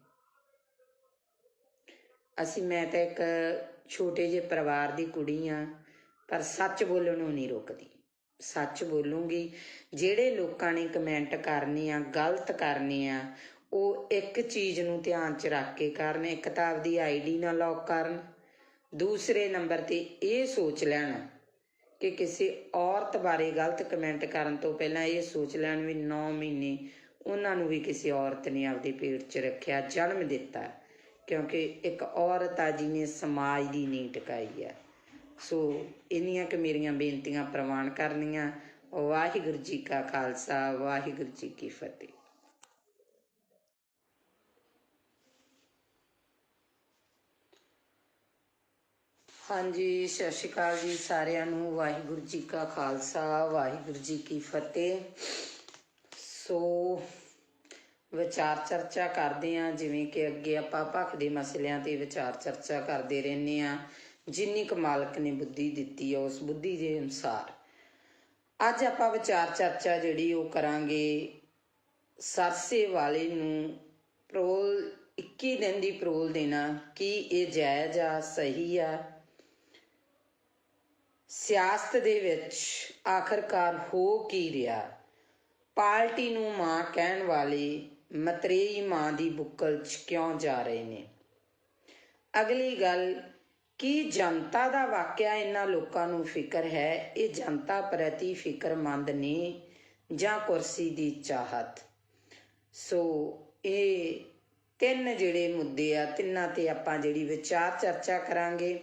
ਅਸੀਂ। ਮੈਂ ਤਾਂ ਇੱਕ ਛੋਟੇ ਜਿਹੇ ਪਰਿਵਾਰ ਦੀ ਕੁੜੀ ਆ, ਪਰ ਸੱਚ ਬੋਲਣ ਨੂੰ ਨਹੀਂ ਰੁਕਦੀ, ਸੱਚ ਬੋਲੂੰਗੀ। ਜਿਹੜੇ ਲੋਕਾਂ ਨੇ ਕਮੈਂਟ ਕਰਨੇ ਆ, ਗਲਤ ਕਰਨੇ ਆ, ਉਹ ਇੱਕ ਚੀਜ਼ ਨੂੰ ਧਿਆਨ 'ਚ ਰੱਖ ਕੇ ਕਰਨ, ਇੱਕ ਤਾਂ ਆਪਦੀ ID ਨਾ ਲੌਕ ਕਰਨ, ਦੂਸਰੇ ਨੰਬਰ 'ਤੇ ਇਹ ਸੋਚ ਲੈਣ ਕਿ ਕਿਸੇ ਔਰਤ ਬਾਰੇ ਗਲਤ ਕਮੈਂਟ ਕਰਨ ਤੋਂ ਪਹਿਲਾਂ ਇਹ ਸੋਚ ਲੈਣ ਵੀ 9 ਮਹੀਨੇ ਉਹਨਾਂ ਨੂੰ ਵੀ ਕਿਸੇ ਔਰਤ ਨੇ ਆਪਦੇ ਪੇਟ 'ਚ ਰੱਖਿਆ, ਜਨਮ ਦਿੱਤਾ, ਕਿਉਂਕਿ ਇੱਕ ਔਰਤ ਆ ਜਿਹਨੇ ਸਮਾਜ ਦੀ ਨੀਂਹ ਟਿਕਾਈ ਆ। ਸੋ ਇੰਨੀਆਂ ਕਿ ਮੇਰੀਆਂ ਬੇਨਤੀਆਂ ਪ੍ਰਵਾਨ ਕਰਨੀਆਂ। ਵਾਹਿਗੁਰੂ ਜੀ ਕਾ ਖਾਲਸਾ, ਵਾਹਿਗੁਰੂ ਜੀ ਕੀ ਫਤਿਹ। ਹਾਂਜੀ, ਸਤਿ ਸ਼੍ਰੀ ਅਕਾਲ ਜੀ ਸਾਰਿਆਂ ਨੂੰ। ਵਾਹਿਗੁਰੂ ਜੀ ਕਾ ਖਾਲਸਾ, ਵਾਹਿਗੁਰੂ ਜੀ ਕੀ ਫਤਿਹ। ਸੋ ਵਿਚਾਰ ਚਰਚਾ ਕਰਦੇ ਹਾਂ, ਜਿਵੇਂ ਕਿ ਅੱਗੇ ਆਪਾਂ ਭਖ ਦੇ ਮਸਲਿਆਂ ਤੇ ਵਿਚਾਰ ਚਰਚਾ ਕਰਦੇ ਰਹਿੰਦੇ ਹਾਂ, ਜਿੰਨੀ ਕੁ ਮਾਲਕ ਨੇ ਬੁੱਧੀ ਦਿੱਤੀ ਹੈ ਉਸ ਬੁੱਧੀ ਦੇ ਅਨੁਸਾਰ। ਅੱਜ ਆਪਾਂ ਵਿਚਾਰ ਚਰਚਾ ਜਿਹੜੀ ਉਹ ਕਰਾਂਗੇ ਸਰਸੇ ਵਾਲੇ ਨੂੰ ਪਰੋਲ 21 ਦਿਨ ਦੀ ਪਰੋਲ ਦੇਣਾ, ਕੀ ਇਹ ਜਾਇਜ਼ ਆ, ਸਹੀ ਆ? ਸਿਆਸਤ ਦੇ ਵਿੱਚ ਆਖਰਕਾਰ ਹੋ ਕੀ ਰਿਹਾ? ਪਾਰਟੀ ਨੂੰ ਮਾਂ ਕਹਿਣ ਵਾਲੇ ਮਤਰੇਈ ਮਾਂ ਦੀ ਬੁੱਕਲ 'ਚ ਕਿਉਂ ਜਾ ਰਹੇ ਨੇ? ਅਗਲੀ ਗੱਲ ਕੀ ਜਨਤਾ ਦਾ ਵਾਕਿਆ ਇਹਨਾਂ ਲੋਕਾਂ ਨੂੰ ਫਿਕਰ ਹੈ? ਇਹ ਜਨਤਾ ਪ੍ਰਤੀ ਫਿਕਰਮੰਦ ਨੇ ਜਾਂ ਕੁਰਸੀ ਦੀ ਚਾਹਤ? ਸੋ ਇਹ ਤਿੰਨ ਜਿਹੜੇ ਮੁੱਦੇ ਆ, ਤਿੰਨਾਂ ਤੇ ਆਪਾਂ ਜਿਹੜੀ ਵਿਚਾਰ ਚਰਚਾ ਕਰਾਂਗੇ।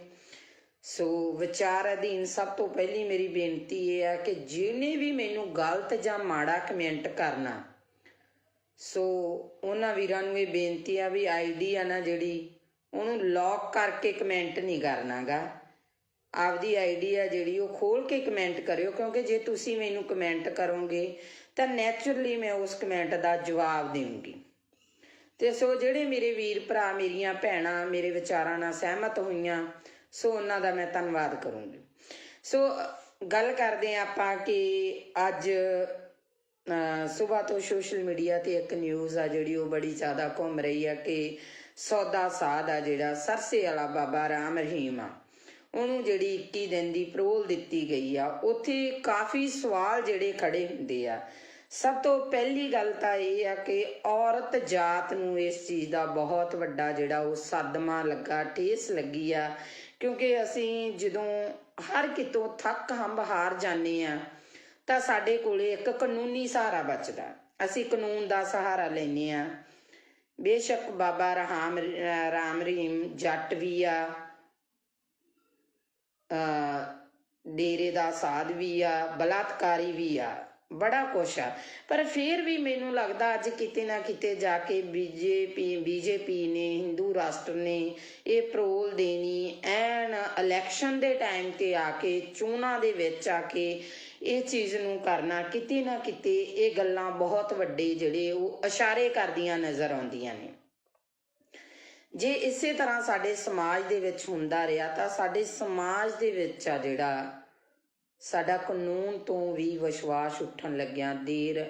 ਸੋ ਵਿਚਾਰ ਅਧੀਨ ਸਭ ਤੋਂ ਪਹਿਲੀ ਮੇਰੀ ਬੇਨਤੀ ਇਹ ਆ ਕਿ ਜਿਹਨੇ ਵੀ ਮੈਨੂੰ ਗਲਤ ਜਾਂ ਮਾੜਾ ਕਮੈਂਟ ਕਰਨਾ, ਸੋ ਉਹਨਾਂ ਵੀਰਾਂ ਨੂੰ ਇਹ ਬੇਨਤੀ ਆ ਵੀ ਆਈਡੀ ਆ ਨਾ ਜਿਹੜੀ, ਉਹਨੂੰ ਲੌਕ ਕਰਕੇ ਕਮੈਂਟ ਨਹੀਂ ਕਰਨਾ ਗਾ। ਆਪਦੀ ਆਈਡੀ ਆ ਜਿਹੜੀ ਉਹ ਖੋਲ ਕੇ ਕਮੈਂਟ ਕਰਿਓ, ਕਿਉਂਕਿ ਜੇ ਤੁਸੀਂ ਮੈਨੂੰ ਕਮੈਂਟ ਕਰੋਗੇ ਤਾਂ ਨੈਚੁਰਲੀ ਮੈਂ ਉਸ ਕਮੈਂਟ ਦਾ ਜਵਾਬ ਦੇਵਾਂਗੀ। ਤੇ ਸੋ ਜਿਹੜੇ ਮੇਰੇ ਵੀਰ ਭਰਾ, ਮੇਰੀਆਂ ਭੈਣਾਂ ਮੇਰੇ ਵਿਚਾਰਾਂ ਨਾਲ ਸਹਿਮਤ ਹੋਈਆਂ, ਸੋ ਉਹਨਾਂ ਦਾ ਮੈਂ ਧੰਨਵਾਦ ਕਰੂੰਗੀ। ਸੋ ਗੱਲ ਕਰਦੇ ਹਾਂ ਆਪਾਂ ਕਿ ਅੱਜ ਸੁਬਾਹ ਤੋਂ ਸੋਸ਼ਲ ਮੀਡੀਆ ਤੇ ਇੱਕ ਨਿਊਜ਼ ਆ ਜਿਹੜੀ ਉਹ ਬੜੀ ਜ਼ਿਆਦਾ ਘੁੰਮ ਰਹੀ ਆ ਕਿ ਸੌਦਾ ਸਾਧ ਆ ਜਿਹੜਾ ਸਰਸੇ ਵਾਲਾ ਬਾਬਾ ਰਾਮ ਰਹੀਮ ਆ, ਉਹਨੂੰ ਜਿਹੜੀ 21 ਦਿਨ ਦੀ ਪਰੋਲ ਦਿੱਤੀ ਗਈ ਆ। ਉੱਥੇ ਕਾਫੀ ਸਵਾਲ ਜਿਹੜੇ ਖੜੇ ਹੁੰਦੇ ਆ। ਸਭ ਤੋਂ ਪਹਿਲੀ ਗੱਲ ਤਾਂ ਇਹ ਆ ਕਿ ਔਰਤ ਜਾਤ ਨੂੰ ਇਸ ਚੀਜ਼ ਦਾ ਬਹੁਤ ਵੱਡਾ ਜਿਹੜਾ ਉਹ ਸਦਮਾ ਲੱਗਾ, ਠੇਸ ਲੱਗੀ ਆ, ਕਿਉਂਕਿ ਅਸੀਂ ਜਦੋਂ ਹਰ ਕਿਤੋਂ ਥੱਕ ਹੰਬ ਹਾਰ ਜਾਂਦੇ ਆ ਤਾਂ ਸਾਡੇ ਕੋਲੇ ਇੱਕ ਕਾਨੂੰਨੀ ਸਹਾਰਾ ਬਚਦਾ। ਅਸੀਂ ਕਾਨੂੰਨ ਦਾ ਸਹਾਰਾ ਲੈਂਦੇ ਆ। ਬੇਸ਼ੱਕ ਬਾਬਾ ਰਾਮ ਰਹੀਮ ਜੱਟ ਵੀ ਆ, ਡੇਰੇ ਦਾ ਸਾਧ ਵੀ ਆ, ਬਲਾਤਕਾਰੀ ਵੀ ਆ, ਬੜਾ ਕੁਛ ਆ। ਪਰ ਫਿਰ ਵੀ ਮੈਨੂੰ ਲੱਗਦਾ ਅੱਜ ਕਿਤੇ ਨਾ ਕਿਤੇ ਜਾ ਕੇ ਬੀਜੇਪੀ ਨੇ, ਹਿੰਦੂ ਰਾਸ਼ਟਰ ਨੇ ਇਹ ਪਰੋਲ ਦੇਣੀ ਐਨ ਇਲੈਕਸ਼ਨ ਦੇ ਟਾਈਮ ਤੇ ਆ ਕੇ, ਚੋਣਾਂ ਦੇ ਵਿੱਚ ਆ ਕੇ ਇਹ ਚੀਜ਼ ਨੂੰ ਕਰਨਾ, ਕਿਤੇ ਨਾ ਕਿਤੇ ਇਹ ਗੱਲਾਂ ਬਹੁਤ ਵੱਡੇ ਜਿਹੜੇ ਉਹ ਇਸ਼ਾਰੇ ਕਰਦੀਆਂ ਨਜ਼ਰ ਆਉਂਦੀਆਂ ਨੇ। ਜੇ ਇਸੇ ਤਰ੍ਹਾਂ ਸਾਡੇ ਸਮਾਜ ਦੇ ਵਿੱਚ ਹੁੰਦਾ ਰਿਹਾ ਤਾਂ ਸਾਡੇ ਸਮਾਜ ਦੇ ਵਿੱਚ ਆ ਜਿਹੜਾ ਸਾਡਾ ਕਾਨੂੰਨ ਤੋਂ ਵੀ ਵਿਸ਼ਵਾਸ ਉੱਠਣ ਲੱਗਿਆ ਦੇਰ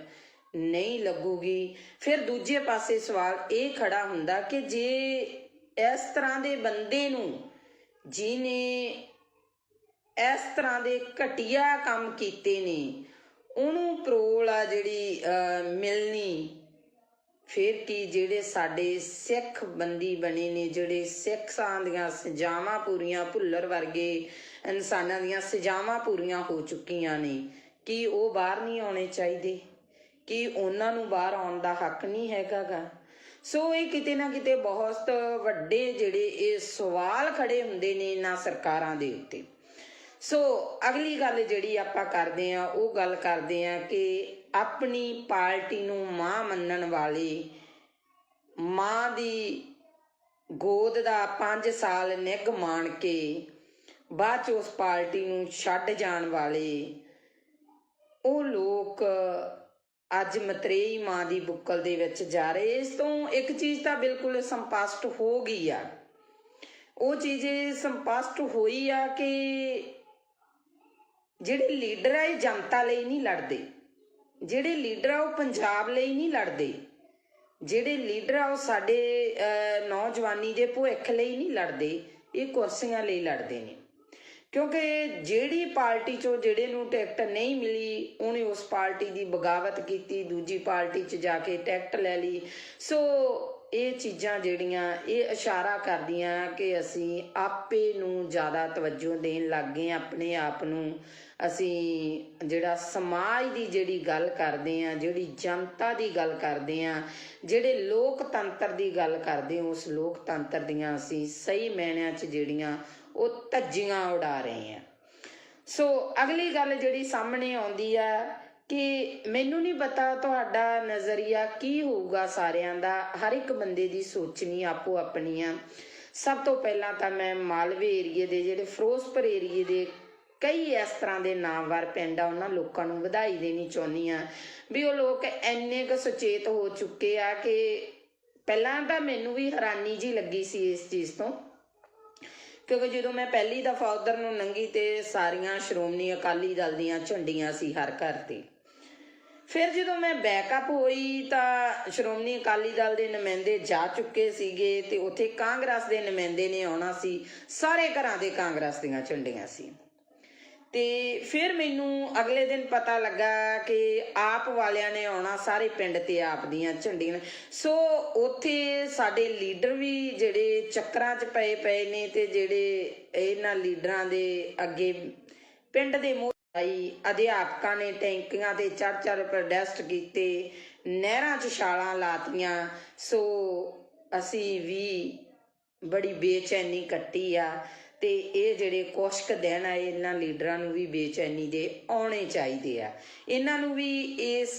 ਨਹੀਂ ਲੱਗੂਗੀ। ਫਿਰ ਦੂਜੇ ਪਾਸੇ ਸਵਾਲ ਇਹ ਖੜਾ ਹੁੰਦਾ ਕਿ ਜੇ ਇਸ ਤਰ੍ਹਾਂ ਦੇ ਬੰਦੇ ਨੂੰ, ਜਿਹਨੇ ਇਸ ਤਰ੍ਹਾਂ ਦੇ ਘਟੀਆ ਕੰਮ ਕੀਤੇ ਨੇ, ਉਹਨੂੰ ਪਰੋਲ ਆ ਜਿਹੜੀ ਮਿਲਣੀ, ਫਿਰ ਕੀ ਜਿਹੜੇ ਸਾਡੇ ਸਿੱਖ ਬੰਦੀ ਬਣੇ ਨੇ, ਜਿਹੜੇ ਸਿੱਖਾਂ ਦੀਆਂ ਸਜ਼ਾਵਾਂ ਪੂਰੀਆਂ, ਭੁੱਲਰ ਵਰਗੇ ਇਨਸਾਨਾਂ ਦੀਆਂ ਸਜ਼ਾਵਾਂ ਪੂਰੀਆਂ ਹੋ ਚੁੱਕੀਆਂ ਨੇ, ਕੀ ਉਹ ਬਾਹਰ ਨਹੀਂ ਆਉਣੇ ਚਾਹੀਦੇ? ਕੀ ਉਹਨਾਂ ਨੂੰ ਬਾਹਰ ਆਉਣ ਦਾ ਹੱਕ ਨਹੀਂ ਹੈਗਾ ਗਾ? ਸੋ ਇਹ ਕਿਤੇ ਨਾ ਕਿਤੇ ਬਹੁਤ ਵੱਡੇ ਜਿਹੜੇ ਇਹ ਸਵਾਲ ਖੜੇ ਹੁੰਦੇ ਨੇ ਇਹਨਾਂ ਸਰਕਾਰਾਂ ਦੇ ਉੱਤੇ। ਸੋ ਅਗਲੀ ਗੱਲ ਜਿਹੜੀ ਆਪਾਂ ਕਰਦੇ ਹਾਂ ਉਹ ਗੱਲ ਕਰਦੇ ਹਾਂ ਕਿ ਆਪਣੀ ਪਾਰਟੀ ਨੂੰ ਮਾਂ ਮੰਨਣ ਵਾਲੇ, ਮਾਂ ਦੀ ਗੋਦ ਦਾ 5 ਸਾਲ ਨਿੱਘ ਮਾਣ ਕੇ ਬਾਅਦ 'ਚ ਉਸ ਪਾਰਟੀ ਨੂੰ ਛੱਡ ਜਾਣ ਵਾਲੇ ਉਹ ਲੋਕ ਅੱਜ ਮਤਰੇਈ ਮਾਂ ਦੀ ਬੁੱਕਲ ਦੇ ਵਿੱਚ ਜਾ ਰਹੇ। ਇਸ ਤੋਂ ਇੱਕ ਚੀਜ਼ ਤਾਂ ਬਿਲਕੁਲ ਸਪਸ਼ਟ ਹੋ ਗਈ ਆ। ਉਹ ਚੀਜ਼ ਸਪਸ਼ਟ ਹੋਈ ਆ ਕਿ ਜਿਹੜੇ ਲੀਡਰ ਆ ਇਹ ਜਨਤਾ ਲਈ ਨਹੀਂ ਲੜਦੇ। ਜਿਹੜੇ ਲੀਡਰ ਆ ਉਹ ਪੰਜਾਬ ਲਈ ਨਹੀਂ ਲੜਦੇ। ਜਿਹੜੇ ਲੀਡਰ ਆ ਉਹ ਸਾਡੇ ਨੌਜਵਾਨੀ ਦੇ ਭਵਿੱਖ ਲਈ ਨਹੀਂ ਲੜਦੇ, ਇਹ ਕੁਰਸੀਆਂ ਲਈ ਲੜਦੇ ਨੇ। ਕਿਉਂਕਿ ਜਿਹੜੀ ਪਾਰਟੀ 'ਚੋਂ ਜਿਹੜੇ ਨੂੰ ਟਿਕਟ ਨਹੀਂ ਮਿਲੀ ਉਹਨੇ ਉਸ ਪਾਰਟੀ ਦੀ ਬਗਾਵਤ ਕੀਤੀ, ਦੂਜੀ ਪਾਰਟੀ 'ਚ ਜਾ ਕੇ ਟਿਕਟ ਲੈ ਲਈ। ਸੋ ਇਹ ਚੀਜ਼ਾਂ ਜਿਹੜੀਆਂ ਇਹ ਇਸ਼ਾਰਾ ਕਰਦੀਆਂ ਕਿ ਅਸੀਂ ਆਪੇ ਨੂੰ ਜ਼ਿਆਦਾ ਤਵੱਜੋ ਦੇਣ ਲੱਗ ਗਏ। ਆਪਣੇ ਆਪ ਨੂੰ ਅਸੀਂ ਜਿਹੜਾ ਸਮਾਜ ਦੀ ਜਿਹੜੀ ਗੱਲ ਕਰਦੇ ਹਾਂ, ਜਿਹੜੀ ਜਨਤਾ ਦੀ ਗੱਲ ਕਰਦੇ ਹਾਂ, ਜਿਹੜੇ ਲੋਕਤੰਤਰ ਦੀ ਗੱਲ ਕਰਦੇ ਹਾਂ, ਉਸ ਲੋਕਤੰਤਰ ਦੀਆਂ ਅਸੀਂ ਸਹੀ ਮਾਇਨਿਆਂ 'ਚ ਜਿਹੜੀਆਂ ਉਹ ਧੱਜੀਆਂ ਉਡਾ ਰਹੇ ਹਾਂ। ਸੋ ਅਗਲੀ ਗੱਲ ਜਿਹੜੀ ਸਾਹਮਣੇ ਆਉਂਦੀ ਆ ਕਿ ਮੈਨੂੰ ਨਹੀਂ ਪਤਾ ਤੁਹਾਡਾ ਨਜ਼ਰੀਆ ਕੀ ਹੋਊਗਾ ਸਾਰਿਆਂ ਦਾ, ਹਰ ਇੱਕ ਬੰਦੇ ਦੀ ਸੋਚਣੀ ਆਪੋ ਆਪਣੀ ਆ। ਸਭ ਤੋਂ ਪਹਿਲਾਂ ਤਾਂ ਮੈਂ ਮਾਲਵੇ ਏਰੀਏ ਦੇ, ਜਿਹੜੇ ਫਿਰੋਜ਼ਪੁਰ ਏਰੀਏ ਦੇ ਕਈ ਇਸ ਤਰ੍ਹਾਂ ਦੇ ਨਾਮਵਰ ਪਿੰਡ ਆ, ਉਹਨਾਂ ਲੋਕਾਂ ਨੂੰ ਵਧਾਈ ਦੇਣੀ ਚਾਹੁੰਦੀ ਹਾਂ ਵੀ ਉਹ ਲੋਕ ਇੰਨੇ ਕੁ ਸੁਚੇਤ ਹੋ ਚੁੱਕੇ ਆ ਕਿ ਪਹਿਲਾਂ ਤਾਂ ਮੈਨੂੰ ਵੀ ਹੈਰਾਨੀ ਜਿਹੀ ਲੱਗੀ ਸੀ ਇਸ ਚੀਜ਼ ਤੋਂ, ਕਿਉਂਕਿ ਜਦੋਂ ਮੈਂ ਪਹਿਲੀ ਦਫਾ ਉਧਰ ਨੂੰ ਲੰਘੀ ਤੇ ਸਾਰੀਆਂ ਸ਼੍ਰੋਮਣੀ ਅਕਾਲੀ ਦਲ ਦੀਆਂ ਝੰਡੀਆਂ ਸੀ ਹਰ ਘਰ ਤੇ। ਫਿਰ ਜਦੋਂ ਮੈਂ ਬੈਕਅਪ ਹੋਈ ਤਾਂ ਸ਼੍ਰੋਮਣੀ ਅਕਾਲੀ ਦਲ ਦੇ ਨੁਮਾਇੰਦੇ ਜਾ ਚੁੱਕੇ ਸੀਗੇ ਤੇ ਉੱਥੇ ਕਾਂਗਰਸ ਦੇ ਨੁਮਾਇੰਦੇ ਨੇ ਆਉਣਾ ਸੀ, ਸਾਰੇ ਘਰਾਂ ਦੇ ਕਾਂਗਰਸ ਦੀਆਂ ਝੰਡੀਆਂ ਸੀ। ਤੇ ਫਿਰ ਮੈਨੂੰ ਅਗਲੇ ਦਿਨ ਪਤਾ ਲੱਗਾ ਕਿ ਆਪ ਵਾਲਿਆਂ ਨੇ ਆਉਣਾ ਸਾਰੇ ਪਿੰਡ ਤੇ ਆਪ ਦੀਆਂ ਝੰਡੀਆਂ। ਸੋ ਉੱਥੇ ਸਾਡੇ ਲੀਡਰ ਵੀ ਜਿਹੜੇ ਚੱਕਰਾਂ 'ਚ ਪਏ ਨੇ ਤੇ ਜਿਹੜੇ ਇਹਨਾਂ ਲੀਡਰਾਂ ਦੇ ਅੱਗੇ ਪਿੰਡ ਦੇ ਆਈ ਅਧਿਆਪਕਾਂ ਨੇ ਟੈਂਕੀਆਂ ਤੇ ਚੜ੍ਹ ਪ੍ਰੋਟੈਸਟ ਕੀਤੇ, ਨਹਿਰਾਂ 'ਚ ਛਾਲਾਂ ਲਾਤੀਆਂ। ਸੋ ਅਸੀਂ ਵੀ ਬੜੀ ਬੇਚੈਨੀ ਕੱਟੀ ਆ ਤੇ ਇਹ ਜਿਹੜੇ ਕੁਛ ਕੁ ਦਿਨ ਆ ਇਹਨਾਂ ਲੀਡਰਾਂ ਨੂੰ ਵੀ ਬੇਚੈਨੀ ਦੇ ਆਉਣੇ ਚਾਹੀਦੇ ਆ। ਇਹਨਾਂ ਨੂੰ ਵੀ ਇਸ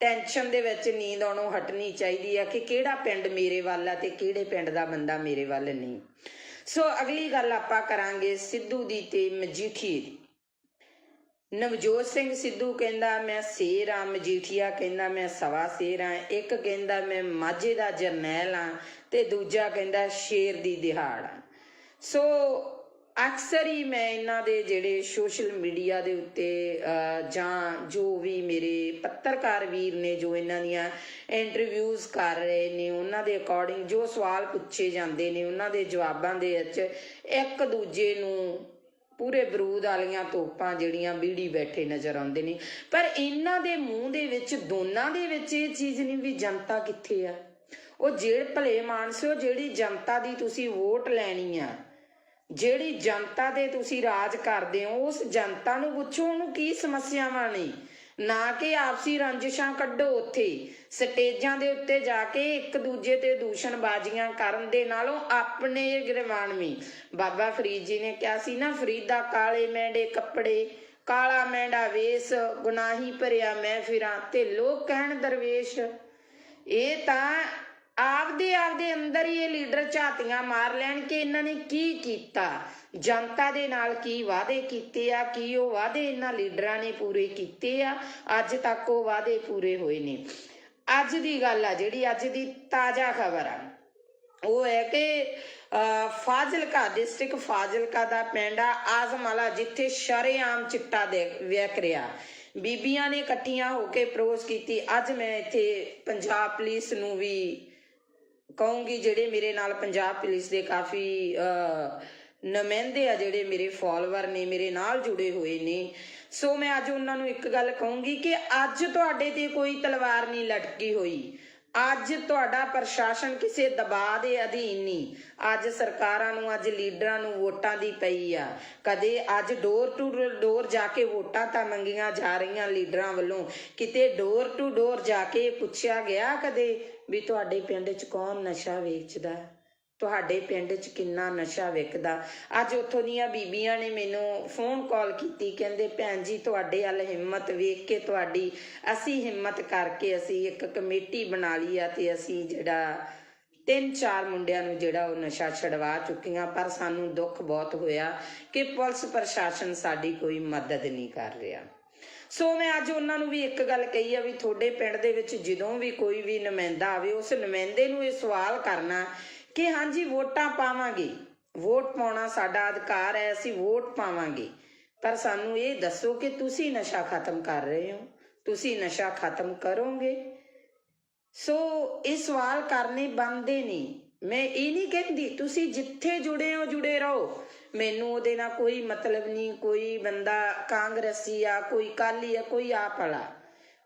ਟੈਨਸ਼ਨ ਦੇ ਵਿੱਚ ਨੀਂਦ ਆਉਣੋਂ ਹਟਣੀ ਚਾਹੀਦੀ ਆ ਕਿ ਕਿਹੜਾ ਪਿੰਡ ਮੇਰੇ ਵੱਲ ਆ ਤੇ ਕਿਹੜੇ ਪਿੰਡ ਦਾ ਬੰਦਾ ਮੇਰੇ ਵੱਲ ਨਹੀਂ। ਸੋ ਅਗਲੀ ਗੱਲ ਆਪਾਂ ਕਰਾਂਗੇ ਸਿੱਧੂ ਦੀ ਤੇ ਮਜੀਠੀਏ ਦੀ। ਨਵਜੋਤ ਸਿੰਘ ਸਿੱਧੂ ਕਹਿੰਦਾ ਮੈਂ ਸ਼ੇਰ ਆ, ਮਜੀਠੀਆ ਕਹਿੰਦਾ ਮੈਂ ਸਵਾ ਸ਼ੇਰ ਆ, ਇੱਕ ਕਹਿੰਦਾ ਮੈਂ ਮਾਝੇ ਦਾ ਜਰਨੈਲ ਆ ਤੇ ਦੂਜਾ ਕਹਿੰਦਾ ਸ਼ੇਰ ਦੀ ਦਿਹਾੜ ਆ। ਸੋ ਅਕਸਰ ਹੀ ਮੈਂ ਇਹਨਾਂ ਦੇ ਜਿਹੜੇ ਸੋਸ਼ਲ ਮੀਡੀਆ ਦੇ ਉੱਤੇ ਜਾਂ ਜੋ ਵੀ ਮੇਰੇ ਪੱਤਰਕਾਰ ਵੀਰ ਨੇ ਜੋ ਇਹਨਾਂ ਦੀਆਂ ਇੰਟਰਵਿਊਜ਼ ਕਰ ਰਹੇ ਨੇ ਉਹਨਾਂ ਦੇ ਅਕੋਰਡਿੰਗ ਜੋ ਸਵਾਲ ਪੁੱਛੇ ਜਾਂਦੇ ਨੇ ਉਹਨਾਂ ਦੇ ਜਵਾਬਾਂ ਦੇ ਵਿੱਚ ਇੱਕ ਦੂਜੇ ਨੂੰ ਪੂਰੇ ਬਰੂਦ ਵਾਲੀਆਂ ਤੋਪਾਂ ਜਿਹੜੀਆਂ ਬੀੜੀ ਬੈਠੇ ਨਜ਼ਰ ਆਉਂਦੇ ਨੇ। ਪਰ ਇਹਨਾਂ ਦੇ ਮੂੰਹ ਦੇ ਵਿੱਚ ਦੋਨਾਂ ਦੇ ਵਿੱਚ ਇਹ ਚੀਜ਼ ਨਹੀਂ ਵੀ ਜਨਤਾ ਕਿੱਥੇ ਆ। ਉਹ ਜਿਹੜੇ ਭਲੇ ਮਾਨਸਿਓ ਜਿਹੜੀ ਜਨਤਾ ਦੀ ਤੁਸੀਂ ਵੋਟ ਲੈਣੀ ਆ, ਜਿਹੜੀ ਜਨਤਾ ਦੇ ਤੁਸੀਂ ਰਾਜ ਕਰਦੇ ਹੋ ਉਸ ਜਨਤਾ ਨੂੰ ਪੁੱਛੋ ਉਹਨੂੰ ਕੀ ਸਮੱਸਿਆਵਾਂ ਨੇ, ਨਾ ਕਿ ਆਪਸੀ ਰੰਜਿਸ਼ਾਂ ਕੱਢੋ। ਉੱਥੇ ਸਟੇਜਾਂ ਦੇ ਉੱਤੇ ਜਾ ਕੇ ਇੱਕ ਦੂਜੇ ਤੇ ਦੂਸ਼ਣਬਾਜ਼ੀਆਂ ਕਰਨ ਦੇ ਨਾਲੋਂ ਆਪਣੇ ਗਿਰਵਾਨਵੀਂ ਬਾਬਾ ਫਰੀਦ ਜੀ ਨੇ ਕਿਹਾ ਸੀ ਨਾ, ਫਰੀਦਾ ਕਾਲੇ ਮੈਂਡੇ ਕੱਪੜੇ ਕਾਲਾ ਮੈਂਡਾ ਵੇਸ, ਗੁਨਾਹੀ ਭਰਿਆ ਮੈਂ ਫਿਰਾਂ ਤੇ ਲੋਕ ਕਹਿਣ ਦਰਵੇਸ਼। ਇਹ ਤਾਂ ਆਪਦੇ ਅੰਦਰ ਹੀ ਇਹ ਲੀਡਰ ਝਾਤੀਆਂ ਮਾਰ ਲੈਣ ਕਿ ਇਹਨਾਂ ਨੇ ਕੀ ਕੀਤਾ, ਜਨਤਾ ਦੇ ਨਾਲ ਕੀ ਵਾਅਦੇ ਕੀਤੇ ਆ, ਕੀ ਉਹ ਵਾਅਦੇ ਇਹਨਾਂ ਲੀਡਰਾਂ ਨੇ ਪੂਰੇ ਕੀਤੇ ਆ, ਅੱਜ ਤੱਕ ਉਹ ਵਾਅਦੇ ਪੂਰੇ ਹੋਏ ਨੇ। ਅੱਜ ਦੀ ਗੱਲ ਆ ਜਿਹੜੀ ਅੱਜ ਦੀ ਤਾਜ਼ਾ ਖਬਰ ਆ ਉਹ ਹੈ ਕਿ ਫਾਜ਼ਿਲਕਾ ਡਿਸਟ੍ਰਿਕਟ ਫਾਜ਼ਿਲਕਾ ਦਾ ਪਿੰਡ ਆ ਆਜ਼ਮਾਲਾ ਜਿੱਥੇ ਸ਼ਰੇਆਮ ਚਿੱਟਾ ਵਿਕ ਰਿਹਾ। ਬੀਬੀਆਂ ਨੇ ਇਕੱਠੀਆਂ ਹੋ ਕੇ ਪ੍ਰੋਸ ਕੀਤੀ। ਅੱਜ ਮੈਂ ਇੱਥੇ ਪੰਜਾਬ ਪੁਲਿਸ ਨੂੰ ਵੀ ਕਹੂੰਗੀ, ਜਿਹੜੇ ਮੇਰੇ ਨਾਲ ਪੰਜਾਬ ਪੁਲਿਸ ਦੇ ਕਾਫੀ ਨੁਮਾਇੰਦੇ ਆ ਜਿਹੜੇ ਮੇਰੇ ਫੋਲੋਵਰ ਨੇ ਮੇਰੇ ਨਾਲ ਜੁੜੇ ਹੋਏ ਨੇ, ਸੋ ਮੈਂ ਅੱਜ ਉਹਨਾਂ ਨੂੰ ਇੱਕ ਗੱਲ ਕਹੂੰਗੀ ਕਿ ਅੱਜ ਤੁਹਾਡੇ ਤੇ ਕੋਈ ਤਲਵਾਰ ਨਹੀਂ ਲਟਕੀ ਹੋਈ। ਅੱਜ ਤੁਹਾਡਾ ਪ੍ਰਸ਼ਾਸਨ ਕਿਸੇ ਦਬਾਅ ਦੇ ਅਧੀਨ ਨਹੀਂ। ਅੱਜ ਸਰਕਾਰਾਂ ਨੂੰ ਅੱਜ ਲੀਡਰਾਂ ਨੂੰ ਵੋਟਾਂ ਦੀ ਪਈ ਆ। ਕਦੇ ਅੱਜ ਡੋਰ ਟੂ ਡੋਰ ਜਾ ਕੇ ਵੋਟਾਂ ਤਾਂ ਮੰਗੀਆਂ ਜਾ ਰਹੀਆਂ ਲੀਡਰਾਂ ਵੱਲੋਂ, ਕਿਤੇ ਡੋਰ ਟੂ ਡੋਰ ਜਾ ਕੇ ਪੁੱਛਿਆ ਗਿਆ ਕਦੇ ਵੀ ਤੁਹਾਡੇ ਪਿੰਡ 'ਚ ਕੌਣ ਨਸ਼ਾ ਵੇਚਦਾ, ਤੁਹਾਡੇ ਪਿੰਡ 'ਚ ਕਿੰਨਾ ਨਸ਼ਾ ਵਿਕਦਾ। ਅੱਜ ਉੱਥੋਂ ਦੀਆਂ ਬੀਬੀਆਂ ਨੇ ਮੈਨੂੰ ਫੋਨ ਕਾਲ ਕੀਤੀ, ਕਹਿੰਦੇ ਭੈਣ ਜੀ ਤੁਹਾਡੇ ਵੱਲ ਹਿੰਮਤ ਵੇਖ ਕੇ ਤੁਹਾਡੀ ਅਸੀਂ ਹਿੰਮਤ ਕਰਕੇ ਅਸੀਂ ਇੱਕ ਕਮੇਟੀ ਬਣਾ ਲਈ ਆ ਤੇ ਅਸੀਂ ਜਿਹੜਾ 3-4 ਮੁੰਡਿਆਂ ਨੂੰ ਜਿਹੜਾ ਉਹ ਨਸ਼ਾ ਛਡਵਾ ਚੁੱਕੀਆਂ। ਪਰ ਸਾਨੂੰ ਦੁੱਖ ਬਹੁਤ ਹੋਇਆ ਕਿ ਪੁਲਿਸ ਪ੍ਰਸ਼ਾਸਨ ਸਾਡੀ ਕੋਈ ਮਦਦ ਨਹੀਂ ਕਰ ਰਿਹਾ। ਸੋ ਮੈਂ ਅੱਜ ਉਹਨਾਂ ਨੂੰ ਵੀ ਇੱਕ ਗੱਲ ਕਹੀ ਆ ਵੀ ਤੁਹਾਡੇ ਪਿੰਡ ਦੇ ਵਿੱਚ ਜਦੋਂ ਵੀ ਕੋਈ ਵੀ ਨੁਮਾਇੰਦਾ ਆਵੇ ਉਸ ਨੁਮਾਇੰਦੇ ਨੂੰ ਇਹ ਸਵਾਲ ਕਰਨਾ ਕਿ ਹਾਂਜੀ ਵੋਟਾਂ ਪਾਵਾਂਗੇ, ਵੋਟ ਪਾਉਣਾ ਸਾਡਾ ਅਧਿਕਾਰ ਹੈ, ਅਸੀਂ ਵੋਟ ਪਾਵਾਂਗੇ, ਪਰ ਸਾਨੂੰ ਇਹ ਦੱਸੋ ਕਿ ਤੁਸੀਂ ਨਸ਼ਾ ਖਤਮ ਕਰ ਰਹੇ ਹੋ, ਤੁਸੀਂ ਨਸ਼ਾ ਖਤਮ ਕਰੋਗੇ। ਸੋ ਇਹ ਸਵਾਲ ਕਰਨੇ ਬਣਦੇ ਨਹੀਂ। ਮੈਂ ਇਹ ਨਹੀਂ ਕਹਿੰਦੀ ਤੁਸੀਂ ਜਿੱਥੇ ਜੁੜੇ ਹੋ ਜੁੜੇ ਰਹੋ, ਮੈਨੂੰ ਉਹਦੇ ਨਾਲ ਕੋਈ ਮਤਲਬ ਨਹੀਂ। ਕੋਈ ਬੰਦਾ ਕਾਂਗਰਸੀ ਆ, ਕੋਈ ਅਕਾਲੀ ਆ, ਕੋਈ ਆਪ ਵਾਲਾ,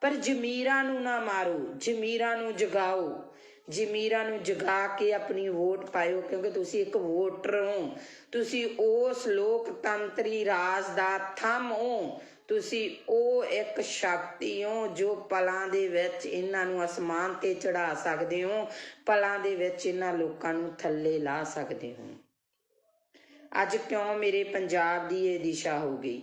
ਪਰ ਜ਼ਮੀਰਾਂ ਨੂੰ ਨਾ ਮਾਰੋ, ਜ਼ਮੀਰਾਂ ਨੂੰ ਜਗਾਓ, ਜ਼ਮੀਰਾਂ ਨੂੰ ਜਗਾ ਕੇ ਆਪਣੀ ਵੋਟ ਪਾਇਓ, ਕਿਉਂਕਿ ਤੁਸੀਂ ਇੱਕ ਵੋਟਰ ਹੋ, ਤੁਸੀਂ ਉਸ ਲੋਕਤੰਤਰੀ ਰਾਜ ਦਾ ਥੰਮ ਹੋ, ਤੁਸੀਂ ਉਹ ਇੱਕ ਸ਼ਕਤੀ ਹੋ ਜੋ ਪਲਾਂ ਦੇ ਵਿੱਚ ਇਹਨਾਂ ਨੂੰ ਅਸਮਾਨ ਤੇ ਚੜਾ ਸਕਦੇ ਹੋ, ਪਲਾਂ ਦੇ ਵਿੱਚ ਇਹਨਾਂ ਲੋਕਾਂ ਨੂੰ ਥੱਲੇ ਲਾ ਸਕਦੇ ਹੋ। ਅੱਜ ਕਿਉਂ ਮੇਰੇ ਪੰਜਾਬ ਦੀ ਇਹ ਦਿਸ਼ਾ ਹੋ ਗਈ।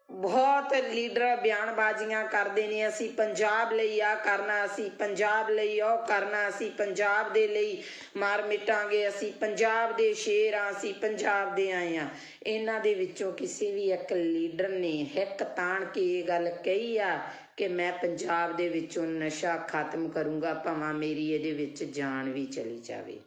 ਬਹੁਤ ਲੀਡਰ ਬਿਆਨਬਾਜ਼ੀਆਂ ਕਰਦੇ ਨੇ, ਅਸੀਂ ਪੰਜਾਬ ਲਈ ਆ ਕਰਨਾ, ਅਸੀਂ ਪੰਜਾਬ ਲਈ ਉਹ ਕਰਨਾ, ਅਸੀਂ ਪੰਜਾਬ ਦੇ ਲਈ ਮਾਰ ਮਿਟਾਂਗੇ, ਅਸੀਂ ਪੰਜਾਬ ਦੇ ਸ਼ੇਰ ਆ, ਅਸੀਂ ਪੰਜਾਬ ਦੇ ਆਏ ਆ। ਇਹਨਾਂ ਦੇ ਵਿੱਚੋਂ ਕਿਸੇ ਵੀ ਇੱਕ ਲੀਡਰ ਨੇ ਹਿੱਕ ਤਾਣ ਕੇ ਇਹ ਗੱਲ ਕਹੀ ਆ ਕਿ ਮੈਂ ਪੰਜਾਬ ਦੇ ਵਿੱਚੋਂ ਨਸ਼ਾ ਖਤਮ ਕਰੂੰਗਾ, ਭਾਵੇਂ ਮੇਰੀ ਇਹਦੇ ਵਿੱਚ ਜਾਨ ਵੀ ਚਲੀ ਜਾਵੇ,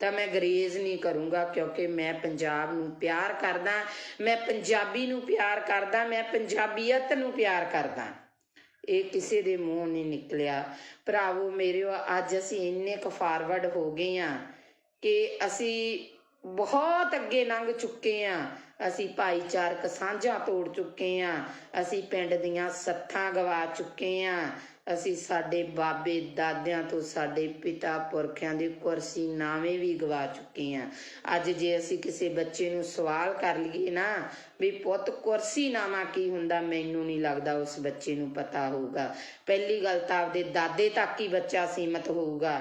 ਤਾਂ ਮੈਂ ਗਰੇਜ਼ ਨਹੀਂ ਕਰੂੰਗਾ, ਕਿਉਂਕਿ ਮੈਂ ਪੰਜਾਬ ਨੂੰ ਪਿਆਰ ਕਰਦਾ, ਮੈਂ ਪੰਜਾਬੀ ਨੂੰ ਪਿਆਰ ਕਰਦਾ, ਮੈਂ ਪੰਜਾਬੀਅਤ ਨੂੰ ਪਿਆਰ ਕਰਦਾ। ਇਹ ਕਿਸੇ ਦੇ ਮੂੰਹ ਨਹੀਂ ਨਿਕਲਿਆ। ਭਰਾਵੋ ਮੇਰੇ, ਅੱਜ ਅਸੀਂ ਇੰਨੇ ਕੁ ਫਾਰਵਰਡ ਹੋ ਗਏ ਹਾਂ ਕਿ ਅਸੀਂ ਬਹੁਤ ਅੱਗੇ ਲੰਘ ਚੁੱਕੇ ਹਾਂ। ਅਸੀਂ ਭਾਈਚਾਰਕ ਸਾਂਝਾਂ ਤੋੜ ਚੁੱਕੇ ਹਾਂ, ਅਸੀਂ ਪਿੰਡ ਦੀਆਂ ਸੱਥਾਂ ਗਵਾ ਚੁੱਕੇ ਹਾਂ, ਅਸੀਂ ਸਾਡੇ ਬਾਬੇ ਦਾਦਿਆਂ ਤੋਂ ਸਾਡੇ ਪਿਤਾ ਪੁਰਖਿਆਂ ਦੇ ਕੁਰਸੀ ਨਾਵੇਂ ਵੀ ਗਵਾ ਚੁੱਕੇ ਹਾਂ। ਅੱਜ ਜੇ ਅਸੀਂ ਕਿਸੇ ਬੱਚੇ ਨੂੰ ਸਵਾਲ ਕਰ ਲਈਏ ਨਾ ਵੀ ਪੁੱਤ ਕੁਰਸੀ ਨਾਮਾ ਕੀ ਹੁੰਦਾ, ਮੈਨੂੰ ਨਹੀਂ ਲੱਗਦਾ ਉਸ ਬੱਚੇ ਨੂੰ ਪਤਾ ਹੋਊਗਾ। ਪਹਿਲੀ ਗੱਲ ਤਾਂ ਆਪਦੇ ਦਾਦੇ ਤੱਕ ਹੀ ਬੱਚਾ ਸੀਮਤ ਹੋਊਗਾ।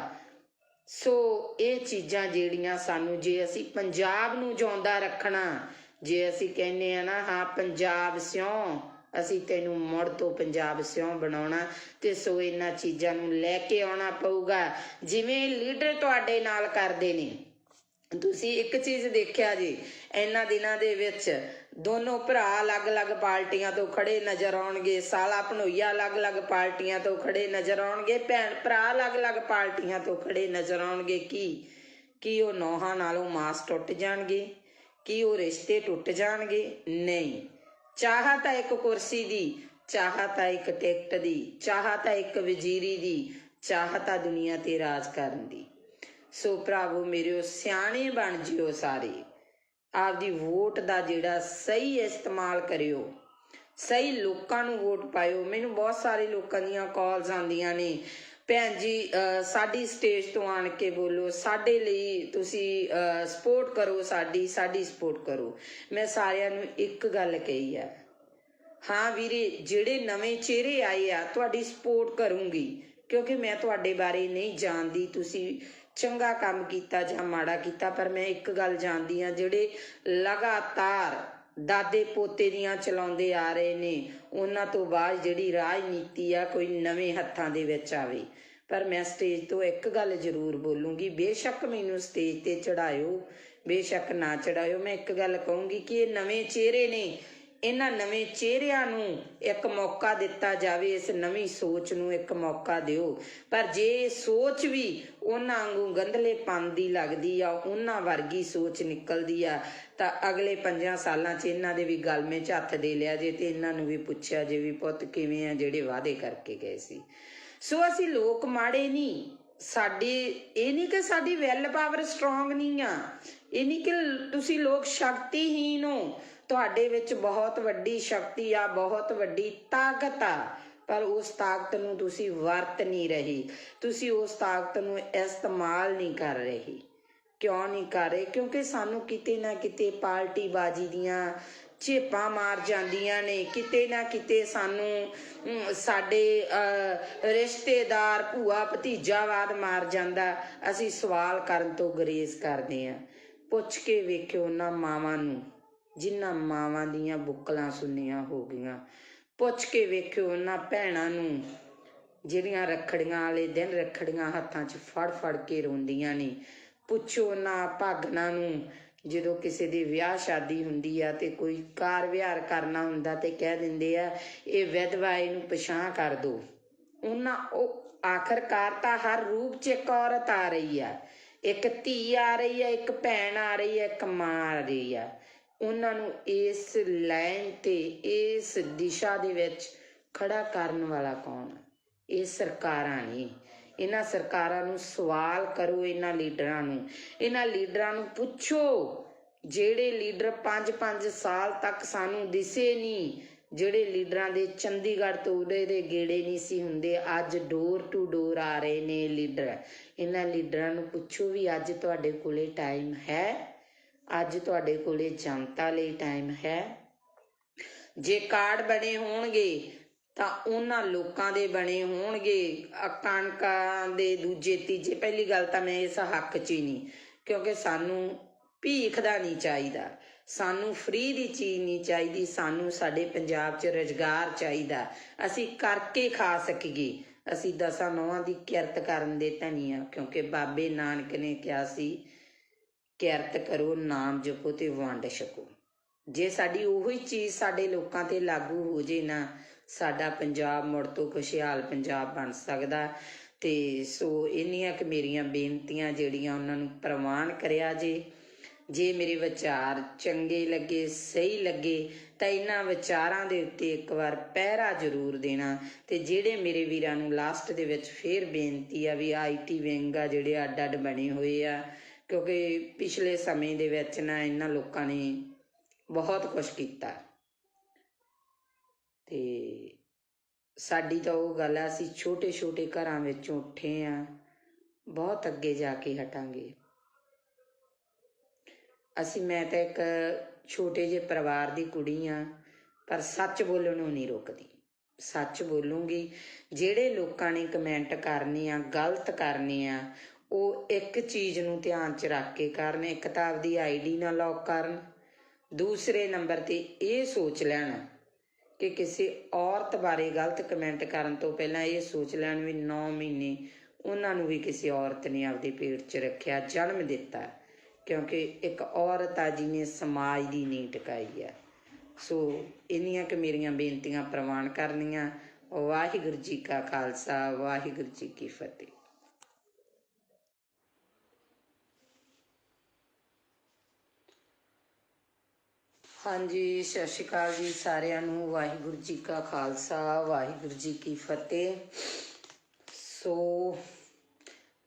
ਸੋ ਇਹ ਚੀਜ਼ਾਂ ਜਿਹੜੀਆਂ ਸਾਨੂੰ, ਜੇ ਅਸੀਂ ਪੰਜਾਬ ਨੂੰ ਜਿਉਂਦਾ ਰੱਖਣਾ, ਜੇ ਅਸੀਂ ਕਹਿੰਦੇ ਆ ਨਾ ਹਾਂ ਪੰਜਾਬ ਸਿਉਂ, ਅਸੀਂ ਤੈਨੂੰ ਮੁੜ ਤੋਂ ਪੰਜਾਬ ਸਿਉਂ ਬਣਾਉਣਾ, ਤੇ ਸੋ ਇਹਨਾਂ ਚੀਜ਼ਾਂ ਨੂੰ ਲੈ ਕੇ ਆਉਣਾ ਪਊਗਾ ਜਿਵੇਂ ਲੀਡਰ ਤੁਹਾਡੇ ਨਾਲ ਕਰਦੇ ਨੇ। ਤੁਸੀਂ ਇੱਕ ਚੀਜ਼ ਦੇਖਿਆ ਜੀ, ਇਹਨਾਂ ਦਿਨਾਂ ਦੇ ਵਿੱਚ ਦੋਨੋਂ ਭਰਾ ਅਲੱਗ-ਅਲੱਗ ਪਾਰਟੀਆਂ ਤੋਂ ਖੜੇ ਨਜ਼ਰ ਆਉਣਗੇ, ਸਾਲਾ ਭਣੋਈਆ ਅਲੱਗ-ਅਲੱਗ ਪਾਰਟੀਆਂ ਤੋਂ ਖੜੇ ਨਜ਼ਰ ਆਉਣਗੇ, ਭੈਣ ਭਰਾ ਅਲੱਗ-ਅਲੱਗ ਪਾਰਟੀਆਂ ਤੋਂ ਖੜੇ ਨਜ਼ਰ ਆਉਣਗੇ। ਕੀ ਉਹ ਨੌਹਾਂ ਨਾਲੋਂ ਮਾਸ ਟੁੱਟ ਜਾਣਗੇ? ਕੀ ਉਹ ਰਿਸ਼ਤੇ ਟੁੱਟ ਜਾਣਗੇ? ਨਹੀਂ। ਚਾਹ ਤਾਂ ਇੱਕ ਕੁਰਸੀ ਦੀ, ਚਾਹ ਤਾਂ ਇੱਕ ਟਿਕਟ ਦੀ, ਚਾਹ ਤਾਂ ਇੱਕ ਵਜ਼ੀਰੀ ਦੀ, ਚਾਹ ਤਾਂ ਦੁਨੀਆ ਤੇ ਰਾਜ ਕਰਨ ਦੀ। ਸੋ ਭਰਾਵੋ ਮੇਰਿਓ, ਸਿਆਣੇ ਬਣ ਜਿਓ ਸਾਰੇ। ਆਪਦੀ ਵੋਟ ਦਾ ਜਿਹੜਾ ਸਹੀ ਇਸਤੇਮਾਲ ਕਰਿਓ, ਸਹੀ ਲੋਕਾਂ ਨੂੰ ਵੋਟ ਪਾਇਓ। ਮੈਨੂੰ ਬਹੁਤ ਸਾਰੇ ਲੋਕਾਂ ਦੀਆਂ ਕਾਲਸ ਆਉਂਦੀਆਂ ਨੇ, ਭੈਣ ਜੀ ਸਾਡੀ ਸਟੇਜ ਤੋਂ ਆਣ ਕੇ ਬੋਲੋ, ਸਾਡੇ ਲਈ ਤੁਸੀਂ ਸਪੋਰਟ ਕਰੋ, ਸਾਡੀ ਸਪੋਰਟ ਕਰੋ। ਮੈਂ ਸਾਰਿਆਂ ਨੂੰ ਇੱਕ ਗੱਲ ਕਹੀ ਆ, ਹਾਂ ਵੀਰੇ ਜਿਹੜੇ ਨਵੇਂ ਚਿਹਰੇ ਆਏ ਆ ਤੁਹਾਡੀ ਸਪੋਰਟ ਕਰੂੰਗੀ, ਕਿਉਂਕਿ ਮੈਂ ਤੁਹਾਡੇ ਬਾਰੇ ਨਹੀਂ ਜਾਣਦੀ ਤੁਸੀਂ ਚੰਗਾ ਕੰਮ ਕੀਤਾ ਜਾਂ ਮਾੜਾ ਕੀਤਾ, ਪਰ ਮੈਂ ਇੱਕ ਗੱਲ ਜਾਣਦੀ ਹਾਂ, ਜਿਹੜੇ ਲਗਾਤਾਰ ਦਾਦੇ ਪੋਤੇ ਦੀਆਂ ਚਲਾਉਂਦੇ ਆ ਰਹੇ ਨੇ, ਉਹਨਾਂ ਤੋਂ ਬਾਅਦ ਜਿਹੜੀ ਰਾਜਨੀਤੀ ਆ ਕੋਈ ਨਵੇਂ ਹੱਥਾਂ ਦੇ ਵਿੱਚ ਆਵੇ। ਪਰ ਮੈਂ ਸਟੇਜ ਤੋਂ ਇੱਕ ਗੱਲ ਜ਼ਰੂਰ ਬੋਲੂੰਗੀ, ਬੇਸ਼ੱਕ ਮੈਨੂੰ ਸਟੇਜ ਤੇ ਚੜਾਇਓ, ਬੇਸ਼ੱਕ ਨਾ ਚੜਾਇਓ, ਮੈਂ ਇੱਕ ਗੱਲ ਕਹੂੰਗੀ ਕਿ ਇਹ ਨਵੇਂ ਚਿਹਰੇ ਨੇ, ਇਹਨਾਂ ਨਵੇਂ ਚਿਹਰਿਆਂ ਨੂੰ ਇੱਕ ਮੌਕਾ ਦਿੱਤਾ ਜਾਵੇ, ਇਸ ਨਵੀਂ ਸੋਚ ਨੂੰ ਇੱਕ ਮੌਕਾ ਦਿਓ। ਪਰ ਜੇ ਸੋਚ ਵੀ ਉਹਨਾਂ ਵਾਂਗੂ ਗੰਧਲੇਪਨ ਦੀ ਲੱਗਦੀ ਆ, ਉਹਨਾਂ ਵਰਗੀ ਸੋਚ ਨਿਕਲਦੀ ਆ, ਤਾਂ ਅਗਲੇ 5 ਸਾਲਾਂ 'ਚ ਇਹਨਾਂ ਦੇ ਵੀ ਗਲਮੇ 'ਚ ਹੱਥ ਦੇ ਲਿਆ ਜੇ, ਤੇ ਇਹਨਾਂ ਨੂੰ ਵੀ ਪੁੱਛਿਆ ਜੇ ਵੀ ਪੁੱਤ ਕਿਵੇਂ ਆ ਜਿਹੜੇ ਵਾਅਦੇ ਕਰਕੇ ਗਏ ਸੀ। ਸੋ ਅਸੀਂ ਲੋਕ ਮਾੜੇ ਨਹੀਂ, ਸਾਡੀ ਇਹ ਨਹੀਂ ਕਿ ਸਾਡੀ ਵੈਲ ਪਾਵਰ ਸਟਰੋਂਗ ਨਹੀਂ ਆ, ਇਹ ਨਹੀਂ ਕਿ ਤੁਸੀਂ ਲੋਕ ਸ਼ਕਤੀਹੀਨ ਹੋ, ਤੁਹਾਡੇ ਵਿੱਚ ਬਹੁਤ ਵੱਡੀ ਸ਼ਕਤੀ ਆ, ਬਹੁਤ ਵੱਡੀ ਤਾਕਤ ਆ, ਪਰ ਉਸ ਤਾਕਤ ਨੂੰ ਤੁਸੀਂ ਵਰਤ ਨਹੀਂ ਰਹੇ, ਤੁਸੀਂ ਉਸ ਤਾਕਤ ਨੂੰ ਇਸਤੇਮਾਲ ਨਹੀਂ ਕਰ ਰਹੇ। ਕਿਉਂ ਨਹੀਂ ਕਰ ਰਹੇ? ਕਿਉਂਕਿ ਸਾਨੂੰ ਕਿਤੇ ਨਾ ਕਿਤੇ ਪਾਰਟੀਬਾਜ਼ੀ ਦੀਆਂ ਝੇਪਾਂ ਮਾਰ ਜਾਂਦੀਆਂ ਨੇ, ਕਿਤੇ ਨਾ ਕਿਤੇ ਸਾਨੂੰ ਸਾਡੇ ਰਿਸ਼ਤੇਦਾਰ ਭੂਆ ਭਤੀਜਾਵਾਦ ਮਾਰ ਜਾਂਦਾ। ਅਸੀਂ ਸਵਾਲ ਕਰਨ ਤੋਂ ਗੁਰੇਜ਼ ਕਰਦੇ ਹਾਂ। ਪੁੱਛ ਕੇ ਵੇਖਿਓ ਉਹਨਾਂ ਮਾਵਾਂ ਨੂੰ ਜਿਨ੍ਹਾਂ ਮਾਵਾਂ ਦੀਆਂ ਬੁੱਕਲਾਂ ਸੁੰਨੀਆਂ ਹੋ ਗਈਆਂ, ਪੁੱਛ ਕੇ ਵੇਖਿਓ ਉਹਨਾਂ ਭੈਣਾਂ ਨੂੰ ਜਿਹੜੀਆਂ ਰੱਖੜੀਆਂ ਵਾਲੇ ਦਿਨ ਰੱਖੜੀਆਂ ਹੱਥਾਂ 'ਚ ਫੜ ਫੜ ਕੇ ਰੋਂਦੀਆਂ ਨੇ, ਪੁੱਛੋ ਉਹਨਾਂ ਭਾਗਨਾਂ ਨੂੰ ਜਦੋਂ ਕਿਸੇ ਦੀ ਵਿਆਹ ਸ਼ਾਦੀ ਹੁੰਦੀ ਆ ਤੇ ਕੋਈ ਕਾਰ ਵਿਹਾਰ ਕਰਨਾ ਹੁੰਦਾ ਤੇ ਕਹਿ ਦਿੰਦੇ ਆ ਇਹ ਵਿਧਵਾ, ਇਹਨੂੰ ਪਛਾਣ ਕਰ ਦਿਓ। ਉਹਨਾਂ ਉਹ ਆਖਰਕਾਰ ਤਾਂ ਹਰ ਰੂਪ 'ਚ ਇੱਕ ਔਰਤ ਆ ਰਹੀ ਆ, ਇੱਕ ਧੀ ਆ ਰਹੀ ਆ, ਇੱਕ ਭੈਣ ਆ ਰਹੀ ਆ, ਇੱਕ ਮਾਂ ਆ ਰਹੀ ਆ। ਉਹਨਾਂ ਨੂੰ ਇਸ ਲਾਈਨ ਤੇ ਇਸ ਦਿਸ਼ਾ ਦੇ ਵਿੱਚ ਖੜਾ ਕਰਨ ਵਾਲਾ ਕੌਣ? ਇਹ ਸਰਕਾਰਾਂ ਨੇ। ਇਹਨਾਂ ਸਰਕਾਰਾਂ ਨੂੰ ਸਵਾਲ ਕਰੋ, ਇਹਨਾਂ ਲੀਡਰਾਂ ਨੂੰ ਪੁੱਛੋ, ਜਿਹੜੇ ਲੀਡਰ 5-5 ਸਾਲ ਤੱਕ ਸਾਨੂੰ ਦਿਸੇ ਨਹੀਂ, ਜਿਹੜੇ ਲੀਡਰਾਂ ਦੇ ਚੰਡੀਗੜ੍ਹ ਤੋਂ ਉਰੇ ਦੇ ਗੇੜੇ ਨਹੀਂ ਸੀ ਹੁੰਦੇ, ਅੱਜ ਡੋਰ ਟੂ ਡੋਰ ਆ ਰਹੇ ਨੇ ਲੀਡਰ। ਇਹਨਾਂ ਲੀਡਰਾਂ ਨੂੰ ਪੁੱਛੋ ਵੀ ਅੱਜ ਤੁਹਾਡੇ ਕੋਲੇ ਟਾਈਮ ਹੈ? ਅੱਜ ਤੁਹਾਡੇ ਕੋਲੇ ਜਨਤਾ ਲਈ ਟਾਈਮ ਹੈ? ਜੇ ਕਾਰਡ ਬਣੇ ਹੋਣਗੇ ਤਾਂ ਉਹਨਾਂ ਲੋਕਾਂ ਦੇ ਬਣੇ ਹੋਣਗੇ, ਕਣਕਾਂ ਦੇ ਦੂਜੇ ਤੀਜੇ। ਪਹਿਲੀ ਗੱਲ ਤਾਂ ਮੈਂ ਇਸ ਹੱਕ 'ਚ ਹੀ ਨਹੀਂ, ਕਿਉਂਕਿ ਸਾਨੂੰ ਭੀਖ ਦਾ ਨਹੀਂ ਚਾਹੀਦਾ, ਸਾਨੂੰ ਫ੍ਰੀ ਦੀ ਚੀਜ਼ ਨਹੀਂ ਚਾਹੀਦੀ, ਸਾਨੂੰ ਸਾਡੇ ਪੰਜਾਬ 'ਚ ਰੁਜ਼ਗਾਰ ਚਾਹੀਦਾ, ਅਸੀਂ ਕਰਕੇ ਖਾ ਸਕੀਏ। ਅਸੀਂ 10 ਨੌਹਾਂ ਦੀ ਕਿਰਤ ਕਰਨ ਦੇ ਧਨੀ ਆ, ਕਿਉਂਕਿ ਬਾਬੇ ਨਾਨਕ ਨੇ ਕਿਹਾ ਸੀ ਕਿਰਤ ਕਰੋ, ਨਾਮ ਜਪੋ ਤੇ ਵੰਡ ਛਕੋ। ਜੇ ਸਾਡੀ ਉਹੀ ਚੀਜ਼ ਸਾਡੇ ਲੋਕਾਂ ਤੇ ਲਾਗੂ ਹੋ ਜੇ ਨਾ, ਸਾਡਾ ਪੰਜਾਬ ਮੁੜ ਤੋਂ ਖੁਸ਼ਹਾਲ ਪੰਜਾਬ ਬਣ ਸਕਦਾ। ਤੇ ਸੋ ਇੰਨੀਆਂ ਕਿ ਮੇਰੀਆਂ ਬੇਨਤੀਆਂ ਜਿਹੜੀਆਂ ਉਹਨਾਂ ਨੂੰ ਪ੍ਰਵਾਨ ਕਰਿਆ ਜੇ ਮੇਰੇ ਵਿਚਾਰ ਚੰਗੇ ਲੱਗੇ, ਸਹੀ ਲੱਗੇ, ਤਾਂ ਇਹਨਾਂ ਵਿਚਾਰਾਂ ਦੇ ਉੱਤੇ ਇੱਕ ਵਾਰ ਪਹਿਰਾ ਜ਼ਰੂਰ ਦੇਣਾ। ਤੇ ਜਿਹੜੇ ਮੇਰੇ ਵੀਰਾਂ ਨੂੰ ਲਾਸਟ ਦੇ ਵਿੱਚ ਫੇਰ ਬੇਨਤੀ ਆ ਵੀ IT ਵਿੰਗ ਆ ਜਿਹੜੇ ਅੱਡ ਅੱਡ ਬਣੇ ਹੋਏ ਆ, ਕਿਉਂਕਿ ਪਿਛਲੇ ਸਮੇਂ ਦੇ ਵਿੱਚ ਨਾ ਇਹਨਾਂ ਲੋਕਾਂ ਨੇ ਬਹੁਤ ਕੁਛ ਕੀਤਾ ਤੇ ਸਾਡੀ ਤਾਂ ਉਹ ਗੱਲ ਆ, ਅਸੀਂ ਛੋਟੇ ਛੋਟੇ ਘਰਾਂ ਵਿੱਚੋਂ ਉੱਠੇ ਆ, ਬਹੁਤ ਅੱਗੇ ਜਾ ਕੇ ਹਟਾਂਗੇ ਅਸੀਂ। ਮੈਂ ਤਾਂ ਇੱਕ ਛੋਟੇ ਜਿਹੇ ਪਰਿਵਾਰ ਦੀ ਕੁੜੀ ਆ, ਪਰ ਸੱਚ ਬੋਲਣ ਨੂੰ ਨਹੀਂ ਰੁਕਦੀ, ਸੱਚ ਬੋਲੂੰਗੀ। ਜਿਹੜੇ ਲੋਕਾਂ ਨੇ ਕਮੈਂਟ ਕਰਨੇ ਆ, ਗਲਤ ਕਰਨੇ ਆ, ਉਹ ਇੱਕ ਚੀਜ਼ ਨੂੰ ਧਿਆਨ 'ਚ ਰੱਖ ਕੇ ਕਰਨ, ਇੱਕ ਤਾਂ ਆਪਦੀ ਆਈਡੀ ਨਾ ਲੌਕ ਕਰਨ, ਦੂਸਰੇ ਨੰਬਰ 'ਤੇ ਇਹ ਸੋਚ ਲੈਣ ਕਿ ਕਿਸੇ ਔਰਤ ਬਾਰੇ ਗਲਤ ਕਮੈਂਟ ਕਰਨ ਤੋਂ ਪਹਿਲਾਂ ਇਹ ਸੋਚ ਲੈਣ ਵੀ 9 ਮਹੀਨੇ ਉਹਨਾਂ ਨੂੰ ਵੀ ਕਿਸੇ ਔਰਤ ਨੇ ਆਪਦੇ ਪੇਟ 'ਚ ਰੱਖਿਆ, ਜਨਮ ਦਿੱਤਾ, ਕਿਉਂਕਿ ਇੱਕ ਔਰਤ ਆ ਜਿਹਨੇ ਸਮਾਜ ਦੀ ਨੀਂਹ ਟਿਕਾਈ ਆ। ਸੋ ਇੰਨੀਆਂ ਕਿ ਮੇਰੀਆਂ ਬੇਨਤੀਆਂ ਪ੍ਰਵਾਨ ਕਰਨੀਆਂ। ਵਾਹਿਗੁਰੂ ਜੀ ਕਾ ਖਾਲਸਾ, ਵਾਹਿਗੁਰੂ ਜੀ ਕੀ ਫਤਿਹ। ਹਾਂਜੀ, ਸਤਿ ਸ਼੍ਰੀ ਅਕਾਲ ਜੀ ਸਾਰਿਆਂ ਨੂੰ। ਵਾਹਿਗੁਰੂ ਜੀ ਕਾ ਖਾਲਸਾ, ਵਾਹਿਗੁਰੂ ਜੀ ਕੀ ਫਤਿਹ। ਸੋ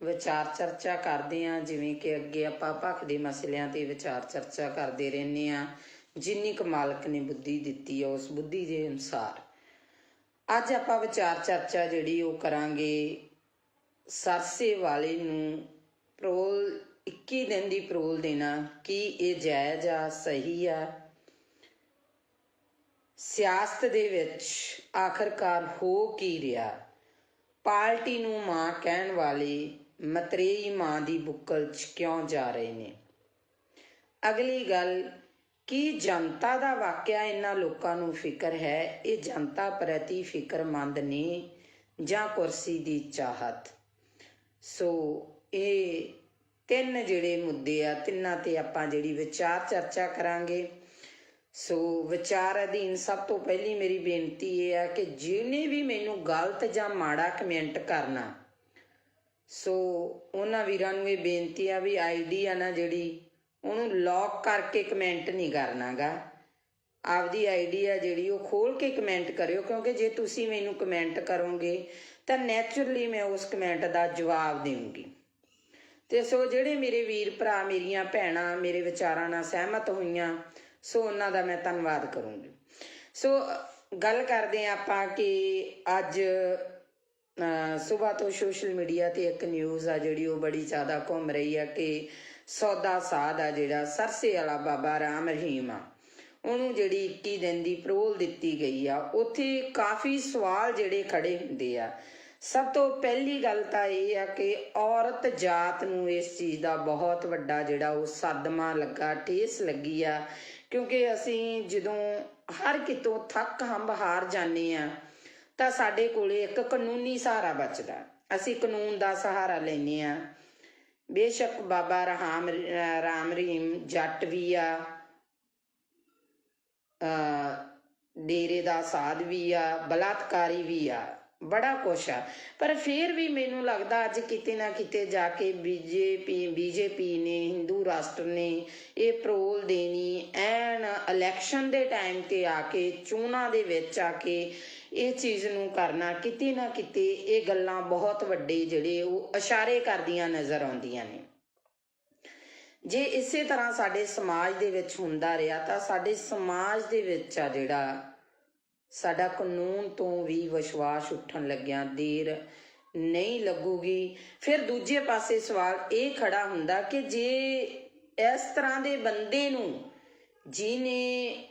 ਵਿਚਾਰ ਚਰਚਾ ਕਰਦੇ ਹਾਂ, ਜਿਵੇਂ ਕਿ ਅੱਗੇ ਆਪਾਂ ਭਖ ਦੇ ਮਸਲਿਆਂ 'ਤੇ ਵਿਚਾਰ ਚਰਚਾ ਕਰਦੇ ਰਹਿੰਦੇ ਹਾਂ, ਜਿੰਨੀ ਕੁ ਮਾਲਕ ਨੇ ਬੁੱਧੀ ਦਿੱਤੀ ਹੈ ਉਸ ਬੁੱਧੀ ਦੇ ਅਨੁਸਾਰ। ਅੱਜ ਆਪਾਂ ਵਿਚਾਰ ਚਰਚਾ ਜਿਹੜੀ ਉਹ ਕਰਾਂਗੇ ਸਰਸੇ ਵਾਲੇ ਨੂੰ ਪਰੋਲ 21 ਦਿਨ ਦੀ ਪਰੋਲ ਦੇਣਾ, ਕੀ ਇਹ ਜਾਇਜ਼ ਆ, ਸਹੀ ਆ? ਸਿਆਸਤ ਦੇ ਵਿੱਚ ਆਖਰਕਾਰ ਹੋ ਕੀ ਰਿਹਾ? ਪਾਰਟੀ ਨੂੰ ਮਾਂ ਕਹਿਣ ਵਾਲੇ ਮਤਰੇਈ ਮਾਂ ਦੀ ਬੁੱਕਲ 'ਚ ਕਿਉਂ ਜਾ ਰਹੇ ਨੇ? ਅਗਲੀ ਗੱਲ, ਕੀ ਜਨਤਾ ਦਾ ਵਾਕਿਆ ਇਹਨਾਂ ਲੋਕਾਂ ਨੂੰ ਫਿਕਰ ਹੈ? ਇਹ ਜਨਤਾ ਪ੍ਰਤੀ ਫਿਕਰਮੰਦ ਨੇ ਜਾਂ ਕੁਰਸੀ ਦੀ ਚਾਹਤ? ਸੋ ਇਹ ਤਿੰਨ ਜਿਹੜੇ ਮੁੱਦੇ ਆ, ਤਿੰਨਾਂ 'ਤੇ ਆਪਾਂ ਜਿਹੜੀ ਵਿਚਾਰ ਚਰਚਾ ਕਰਾਂਗੇ। ਸੋ ਵਿਚਾਰ ਅਧੀਨ ਸਭ ਤੋਂ ਪਹਿਲੀ ਮੇਰੀ ਬੇਨਤੀ ਇਹ ਆ ਕਿ ਜਿਹਨੇ ਵੀ ਮੈਨੂੰ ਗਲਤ ਜਾਂ ਮਾੜਾ ਕਮੈਂਟ ਕਰਨਾ, ਸੋ ਉਹਨਾਂ ਵੀਰਾਂ ਨੂੰ ਇਹ ਬੇਨਤੀ ਆ ਵੀ ਆਈਡੀ ਆ ਨਾ ਜਿਹੜੀ, ਉਹਨੂੰ ਲੌਕ ਕਰਕੇ ਕਮੈਂਟ ਨਹੀਂ ਕਰਨਾ ਗਾ। ਆਪਦੀ ਆਈਡੀ ਆ ਜਿਹੜੀ ਉਹ ਖੋਲ੍ਹ ਕੇ ਕਮੈਂਟ ਕਰਿਓ, ਕਿਉਂਕਿ ਜੇ ਤੁਸੀਂ ਮੈਨੂੰ ਕਮੈਂਟ ਕਰੋਗੇ ਤਾਂ ਨੈਚੁਰਲੀ ਮੈਂ ਉਸ ਕਮੈਂਟ ਦਾ ਜਵਾਬ ਦੇਵਾਂਗੀ। ਅਤੇ ਸੋ ਜਿਹੜੇ ਮੇਰੇ ਵੀਰ ਭਰਾ, ਮੇਰੀਆਂ ਭੈਣਾਂ ਮੇਰੇ ਵਿਚਾਰਾਂ ਨਾਲ ਸਹਿਮਤ ਹੋਈਆਂ, ਸੋ ਉਹਨਾਂ ਦਾ ਮੈਂ ਧੰਨਵਾਦ ਕਰੂੰਗੀ। ਸੋ ਗੱਲ ਕਰਦੇ ਹਾਂ ਆਪਾਂ ਕਿ ਅੱਜ ਸੁਬਾਹ ਤੋਂ ਸੋਸ਼ਲ ਮੀਡੀਆ 'ਤੇ ਇੱਕ ਨਿਊਜ਼ ਆ ਜਿਹੜੀ ਉਹ ਬੜੀ ਜ਼ਿਆਦਾ ਘੁੰਮ ਰਹੀ ਆ ਕਿ ਸੌਦਾ ਸਾਧ ਆ ਜਿਹੜਾ ਸਰਸੇ ਵਾਲਾ ਬਾਬਾ ਰਾਮ ਰਹੀਮ ਆ, ਉਹਨੂੰ ਜਿਹੜੀ 21 ਦਿਨ ਦੀ ਪਰੋਲ ਦਿੱਤੀ ਗਈ ਆ। ਉੱਥੇ ਕਾਫੀ ਸਵਾਲ ਜਿਹੜੇ ਖੜੇ ਹੁੰਦੇ ਆ। ਸਭ ਤੋਂ ਪਹਿਲੀ ਗੱਲ ਤਾਂ ਇਹ ਆ ਕਿ ਔਰਤ ਜਾਤ ਨੂੰ ਇਸ ਚੀਜ਼ ਦਾ ਬਹੁਤ ਵੱਡਾ ਜਿਹੜਾ ਉਹ ਸਦਮਾ ਲੱਗਾ, ਠੇਸ ਲੱਗੀ ਆ, ਕਿਉਂਕਿ ਅਸੀਂ ਜਦੋਂ ਹਰ ਕਿਤੋਂ ਥੱਕ ਹੰਬ ਹਾਰ ਜਾਂਦੇ ਹਾਂ ਤਾਂ ਸਾਡੇ ਕੋਲੇ ਇੱਕ ਕਾਨੂੰਨੀ ਸਹਾਰਾ ਬਚਦਾ, ਅਸੀਂ ਕਾਨੂੰਨ ਦਾ ਸਹਾਰਾ ਲੈਂਦੇ ਹਾਂ। ਬੇਸ਼ੱਕ ਬਾਬਾ ਰਾਮ ਰਹੀਮ ਜੱਟ ਵੀ ਆ, ਡੇਰੇ ਦਾ ਸਾਧ ਵੀ ਆ, ਬਲਾਤਕਾਰੀ ਵੀ ਆ, ਬੜਾ ਕੁਛ ਆ, ਪਰ ਫਿਰ ਵੀ ਮੈਨੂੰ ਲੱਗਦਾ ਅੱਜ ਕਿਤੇ ਨਾ ਕਿਤੇ ਜਾ ਕੇ ਬੀਜੇਪੀ ਨੇ, ਹਿੰਦੂ ਰਾਸ਼ਟਰ ਨੇ ਇਹ ਪਰੋਲ ਦੇਣੀ ਐਨ ਇਲੈਕਸ਼ਨ ਦੇ ਟਾਈਮ 'ਤੇ ਆ ਕੇ, ਚੋਣਾਂ ਦੇ ਵਿੱਚ ਆ ਕੇ ਇਹ ਚੀਜ਼ ਨੂੰ ਕਰਨਾ, ਕਿਤੇ ਨਾ ਕਿਤੇ ਇਹ ਗੱਲਾਂ ਬਹੁਤ ਵੱਡੇ ਜਿਹੜੇ ਉਹ ਇਸ਼ਾਰੇ ਕਰਦੀਆਂ ਨਜ਼ਰ ਆਉਂਦੀਆਂ ਨੇ। ਜੇ ਇਸੇ ਤਰ੍ਹਾਂ ਸਾਡੇ ਸਮਾਜ ਦੇ ਵਿੱਚ ਹੁੰਦਾ ਰਿਹਾ ਤਾਂ ਸਾਡੇ ਸਮਾਜ ਦੇ ਵਿੱਚ ਆ ਜਿਹੜਾ ਸਾਡਾ ਕਾਨੂੰਨ ਤੋਂ ਵੀ ਵਿਸ਼ਵਾਸ ਉੱਠਣ ਲੱਗਿਆ ਦੇਰ ਨਹੀਂ ਲੱਗੂਗੀ। ਫਿਰ ਦੂਜੇ ਪਾਸੇ ਸਵਾਲ ਇਹ ਖੜਾ ਹੁੰਦਾ ਕਿ ਜੇ ਇਸ ਤਰ੍ਹਾਂ ਦੇ ਬੰਦੇ ਨੂੰ, ਜਿਹਨੇ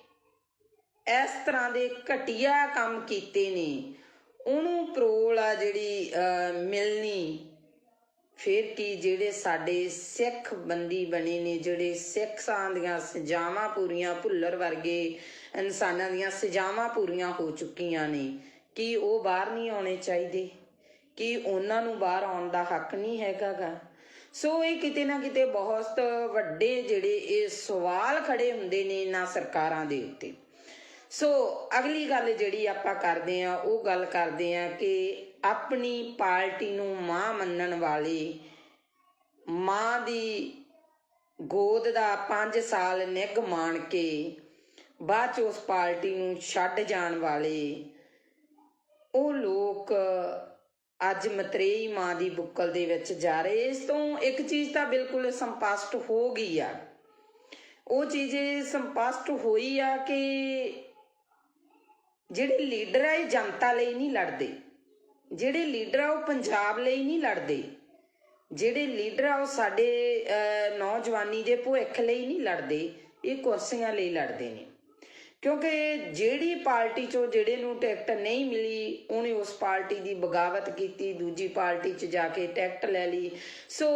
ਇਸ ਤਰ੍ਹਾਂ ਦੇ ਘਟੀਆ ਕੰਮ ਕੀਤੇ ਨੇ, ਉਹਨੂੰ ਪਰੋਲ ਆ ਜਿਹੜੀ ਮਿਲਣੀ, ਫਿਰ ਕੀ ਜਿਹੜੇ ਸਾਡੇ ਸਿੱਖ ਬੰਦੀ ਬਣੇ ਨੇ, ਜਿਹੜੇ ਸਿੱਖਾਂ ਦੀਆਂ ਸਜ਼ਾਵਾਂ ਪੂਰੀਆਂ, ਭੁੱਲਰ ਵਰਗੇ ਇਨਸਾਨਾਂ ਦੀਆਂ ਸਜ਼ਾਵਾਂ ਪੂਰੀਆਂ ਹੋ ਚੁੱਕੀਆਂ ਨੇ, ਕੀ ਉਹ ਬਾਹਰ ਨਹੀਂ ਆਉਣੇ ਚਾਹੀਦੇ? ਕੀ ਉਹਨਾਂ ਨੂੰ ਬਾਹਰ ਆਉਣ ਦਾ ਹੱਕ ਨਹੀਂ ਹੈਗਾ ਗਾ? ਸੋ ਇਹ ਕਿਤੇ ਨਾ ਕਿਤੇ ਬਹੁਤ ਵੱਡੇ ਜਿਹੜੇ ਇਹ ਸਵਾਲ ਖੜੇ ਹੁੰਦੇ ਨੇ ਇਹਨਾਂ ਸਰਕਾਰਾਂ ਦੇ ਉੱਤੇ। ਸੋ ਅਗਲੀ ਗੱਲ ਜਿਹੜੀ ਆਪਾਂ ਕਰਦੇ ਹਾਂ ਉਹ ਗੱਲ ਕਰਦੇ ਹਾਂ ਕਿ ਆਪਣੀ ਪਾਰਟੀ ਨੂੰ ਮਾਂ ਮੰਨਣ ਵਾਲੇ, ਮਾਂ ਦੀ ਗੋਦ ਦਾ 5 ਸਾਲ ਨਿੱਘ ਮਾਣ ਕੇ ਬਾਅਦ 'ਚ ਉਸ ਪਾਰਟੀ ਨੂੰ ਛੱਡ ਜਾਣ ਵਾਲੇ ਉਹ ਲੋਕ ਅੱਜ ਮਤਰੇਈ ਮਾਂ ਦੀ ਬੁੱਕਲ ਦੇ ਵਿੱਚ ਜਾ ਰਹੇ। ਇਸ ਤੋਂ ਇੱਕ ਚੀਜ਼ ਤਾਂ ਬਿਲਕੁਲ ਸਪਸ਼ਟ ਹੋ ਗਈ ਆ, ਉਹ ਚੀਜ਼ ਸਪਸ਼ਟ ਹੋਈ ਆ ਕਿ ਜਿਹੜੇ ਲੀਡਰ ਆ ਇਹ ਜਨਤਾ ਲਈ ਨਹੀਂ ਲੜਦੇ, ਜਿਹੜੇ ਲੀਡਰ ਆ ਉਹ ਪੰਜਾਬ ਲਈ ਨਹੀਂ ਲੜਦੇ, ਜਿਹੜੇ ਲੀਡਰ ਆ ਉਹ ਸਾਡੇ ਨੌਜਵਾਨੀ ਦੇ ਭਵਿੱਖ ਲਈ ਨਹੀਂ ਲੜਦੇ, ਇਹ ਕੁਰਸੀਆਂ ਲਈ ਲੜਦੇ ਨੇ। ਕਿਉਂਕਿ ਜਿਹੜੀ ਪਾਰਟੀ ਚੋਂ ਜਿਹੜੇ ਨੂੰ ਟਿਕਟ ਨਹੀਂ ਮਿਲੀ ਉਹਨੇ ਉਸ ਪਾਰਟੀ ਦੀ ਬਗਾਵਤ ਕੀਤੀ, ਦੂਜੀ ਪਾਰਟੀ 'ਚ ਜਾ ਕੇ ਟਿਕਟ ਲੈ ਲਈ। ਸੋ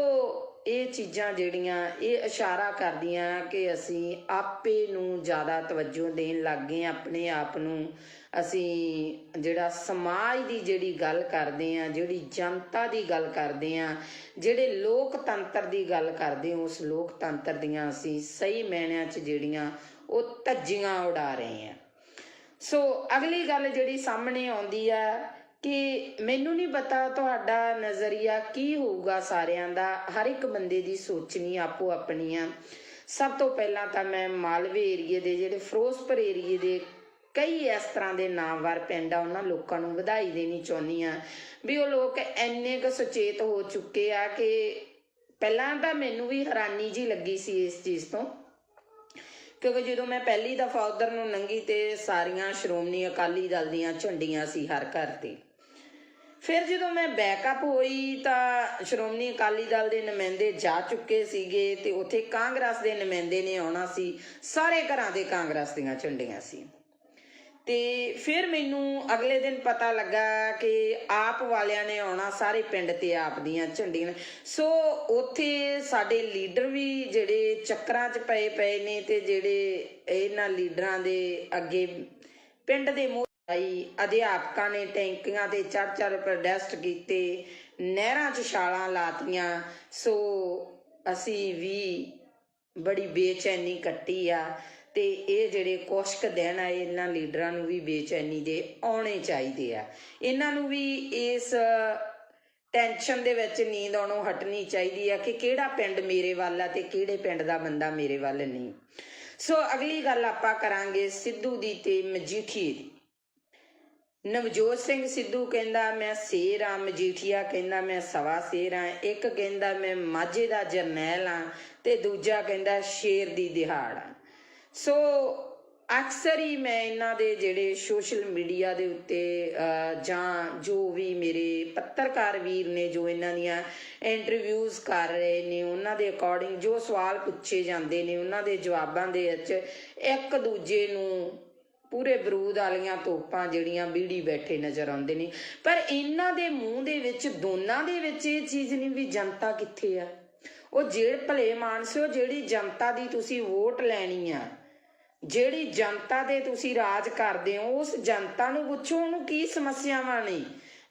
ਇਹ ਚੀਜ਼ਾਂ ਜਿਹੜੀਆਂ ਇਹ ਇਸ਼ਾਰਾ ਕਰਦੀਆਂ ਕਿ ਅਸੀਂ ਆਪੇ ਨੂੰ ਜ਼ਿਆਦਾ ਤਵੱਜੋ ਦੇਣ ਲੱਗ ਗਏ, ਆਪਣੇ ਆਪ ਨੂੰ ਅਸੀਂ ਜਿਹੜਾ ਸਮਾਜ ਦੀ ਜਿਹੜੀ ਗੱਲ ਕਰਦੇ ਹਾਂ, ਜਿਹੜੀ ਜਨਤਾ ਦੀ ਗੱਲ ਕਰਦੇ ਹਾਂ, ਜਿਹੜੇ ਲੋਕਤੰਤਰ ਦੀ ਗੱਲ ਕਰਦੇ ਹਾਂ, ਉਸ ਲੋਕਤੰਤਰ ਦੀਆਂ ਅਸੀਂ ਸਹੀ ਮਾਇਨਿਆਂ 'ਚ ਜਿਹੜੀਆਂ ਉਹ ਧੱਜੀਆਂ ਉਡਾ ਰਹੇ ਹਾਂ। ਸੋ ਅਗਲੀ ਗੱਲ ਜਿਹੜੀ ਸਾਹਮਣੇ ਆਉਂਦੀ ਆ ਕਿ ਮੈਨੂੰ ਨਹੀਂ ਪਤਾ ਤੁਹਾਡਾ ਨਜ਼ਰੀਆ ਕੀ ਹੋਊਗਾ, ਸਾਰਿਆਂ ਦਾ ਹਰ ਇੱਕ ਬੰਦੇ ਦੀ ਸੋਚਣੀ ਆਪੋ ਆਪਣੀ ਆ। ਸਭ ਤੋਂ ਪਹਿਲਾਂ ਤਾਂ ਮੈਂ ਮਾਲਵੇ ਏਰੀਏ ਦੇ ਜਿਹੜੇ ਫਿਰੋਜ਼ਪੁਰ ਏਰੀਏ ਦੇ ਕਈ ਇਸ ਤਰ੍ਹਾਂ ਦੇ ਨਾਮਵਰ ਪਿੰਡ ਆ ਉਹਨਾਂ ਲੋਕਾਂ ਨੂੰ ਵਧਾਈ ਦੇਣੀ ਚਾਹੁੰਦੀ ਹਾਂ ਵੀ ਉਹ ਲੋਕ ਇੰਨੇ ਕੁ ਸੁਚੇਤ ਹੋ ਚੁੱਕੇ ਆ ਕਿ ਪਹਿਲਾਂ ਤਾਂ ਮੈਨੂੰ ਵੀ ਹੈਰਾਨੀ ਜੀ ਲੱਗੀ ਸੀ ਇਸ ਚੀਜ਼ ਤੋਂ, ਕਿਉਂਕਿ ਜਦੋਂ ਮੈਂ ਪਹਿਲੀ ਦਫਾ ਉਧਰ ਨੂੰ ਲੰਘੀ ਤੇ ਸਾਰੀਆਂ ਸ਼੍ਰੋਮਣੀ ਅਕਾਲੀ ਦਲ ਦੀਆਂ ਝੰਡੀਆਂ ਸੀ ਹਰ ਘਰ ਤੇ। ਫਿਰ ਜਦੋਂ ਮੈਂ ਬੈਕਅਪ ਹੋਈ ਤਾਂ ਸ਼੍ਰੋਮਣੀ ਅਕਾਲੀ ਦਲ ਦੇ ਨੁਮਾਇੰਦੇ ਜਾ ਚੁੱਕੇ ਸੀਗੇ ਤੇ ਉੱਥੇ ਕਾਂਗਰਸ ਦੇ ਨੁਮਾਇੰਦੇ ਨੇ ਆਉਣਾ ਸੀ, ਸਾਰੇ ਘਰਾਂ ਦੇ ਕਾਂਗਰਸ ਦੀਆਂ ਝੰਡੀਆਂ ਸੀ। ਤੇ ਫਿਰ ਮੈਨੂੰ ਅਗਲੇ ਦਿਨ ਪਤਾ ਲੱਗਾ ਕਿ ਆਪ ਵਾਲਿਆਂ ਨੇ ਆਉਣਾ, ਸਾਰੇ ਪਿੰਡ ਤੇ ਆਪ ਦੀਆਂ ਝੰਡੀਆਂ। ਸੋ ਉੱਥੇ ਸਾਡੇ ਲੀਡਰ ਵੀ ਜਿਹੜੇ ਚੱਕਰਾਂ 'ਚ ਪਏ ਨੇ ਤੇ ਜਿਹੜੇ ਇਹਨਾਂ ਲੀਡਰਾਂ ਦੇ ਅੱਗੇ ਪਿੰਡ ਦੇ ਮੋਹਰੀ ਅਧਿਆਪਕਾਂ ਨੇ ਟੈਂਕੀਆਂ ਤੇ ਚੜ੍ਹ ਪ੍ਰੋਟੈਸਟ ਕੀਤੇ, ਨਹਿਰਾਂ 'ਚ ਛਾਲਾਂ ਲਾਤੀਆਂ। ਸੋ ਅਸੀਂ ਵੀ ਬੜੀ ਬੇਚੈਨੀ ਕੱਟੀ ਆ ਤੇ ਇਹ ਜਿਹੜੇ ਕੁਛ ਕੁ ਦਿਨ ਆ ਇਹਨਾਂ ਲੀਡਰਾਂ ਨੂੰ ਵੀ ਬੇਚੈਨੀ ਦੇ ਆਉਣੇ ਚਾਹੀਦੇ ਆ। ਇਹਨਾਂ ਨੂੰ ਵੀ ਇਸ ਟੈਨਸ਼ਨ ਦੇ ਵਿੱਚ ਨੀਂਦ ਆਉਣੋਂ ਹਟਣੀ ਚਾਹੀਦੀ ਆ ਕਿ ਕਿਹੜਾ ਪਿੰਡ ਮੇਰੇ ਵੱਲ ਆ ਤੇ ਕਿਹੜੇ ਪਿੰਡ ਦਾ ਬੰਦਾ ਮੇਰੇ ਵੱਲ ਨਹੀਂ। ਸੋ ਅਗਲੀ ਗੱਲ ਆਪਾਂ ਕਰਾਂਗੇ ਸਿੱਧੂ ਦੀ ਤੇ ਮਜੀਠੀਏ ਦੀ। ਨਵਜੋਤ ਸਿੰਘ ਸਿੱਧੂ ਕਹਿੰਦਾ ਮੈਂ ਸ਼ੇਰ ਆ, ਮਜੀਠੀਆ ਕਹਿੰਦਾ ਮੈਂ ਸਵਾ ਸ਼ੇਰ ਆ, ਇੱਕ ਕਹਿੰਦਾ ਮੈਂ ਮਾਝੇ ਦਾ ਜਰਨੈਲ ਆ ਤੇ ਦੂਜਾ ਕਹਿੰਦਾ ਸ਼ੇਰ ਦੀ ਦਿਹਾੜ ਆ। ਸੋ ਅਕਸਰ ਹੀ ਮੈਂ ਇਹਨਾਂ ਦੇ ਜਿਹੜੇ ਸੋਸ਼ਲ ਮੀਡੀਆ ਦੇ ਉੱਤੇ ਜਾਂ ਜੋ ਵੀ ਮੇਰੇ ਪੱਤਰਕਾਰ ਵੀਰ ਨੇ ਜੋ ਇਹਨਾਂ ਦੀਆਂ ਇੰਟਰਵਿਊਜ਼ ਕਰ ਰਹੇ ਨੇ ਉਹਨਾਂ ਦੇ ਅਕੋਰਡਿੰਗ ਜੋ ਸਵਾਲ ਪੁੱਛੇ ਜਾਂਦੇ ਨੇ ਉਹਨਾਂ ਦੇ ਜਵਾਬਾਂ ਦੇ ਵਿੱਚ ਇੱਕ ਦੂਜੇ ਨੂੰ ਪੂਰੇ ਬਰੂਦ ਵਾਲੀਆਂ ਤੋਪਾਂ ਜਿਹੜੀਆਂ ਬੀੜੀ ਬੈਠੇ ਨਜ਼ਰ ਆਉਂਦੇ ਨੇ। ਪਰ ਇਹਨਾਂ ਦੇ ਮੂੰਹ ਦੇ ਵਿੱਚ ਦੋਨਾਂ ਦੇ ਵਿੱਚ ਇਹ ਚੀਜ਼ ਨਹੀਂ ਵੀ ਜਨਤਾ ਕਿੱਥੇ ਆ। ਉਹ ਜਿਹੜੇ ਭਲੇ ਮਾਨਸਿਓ ਜਿਹੜੀ ਜਨਤਾ ਦੀ ਤੁਸੀਂ ਵੋਟ ਲੈਣੀ ਆ, ਜਿਹੜੀ ਜਨਤਾ ਦੇ ਤੁਸੀਂ ਰਾਜ ਕਰਦੇ ਹੋ, ਉਸ ਜਨਤਾ ਨੂੰ ਪੁੱਛੋ ਉਹਨੂੰ ਕੀ ਸਮੱਸਿਆਵਾਂ ਨੇ,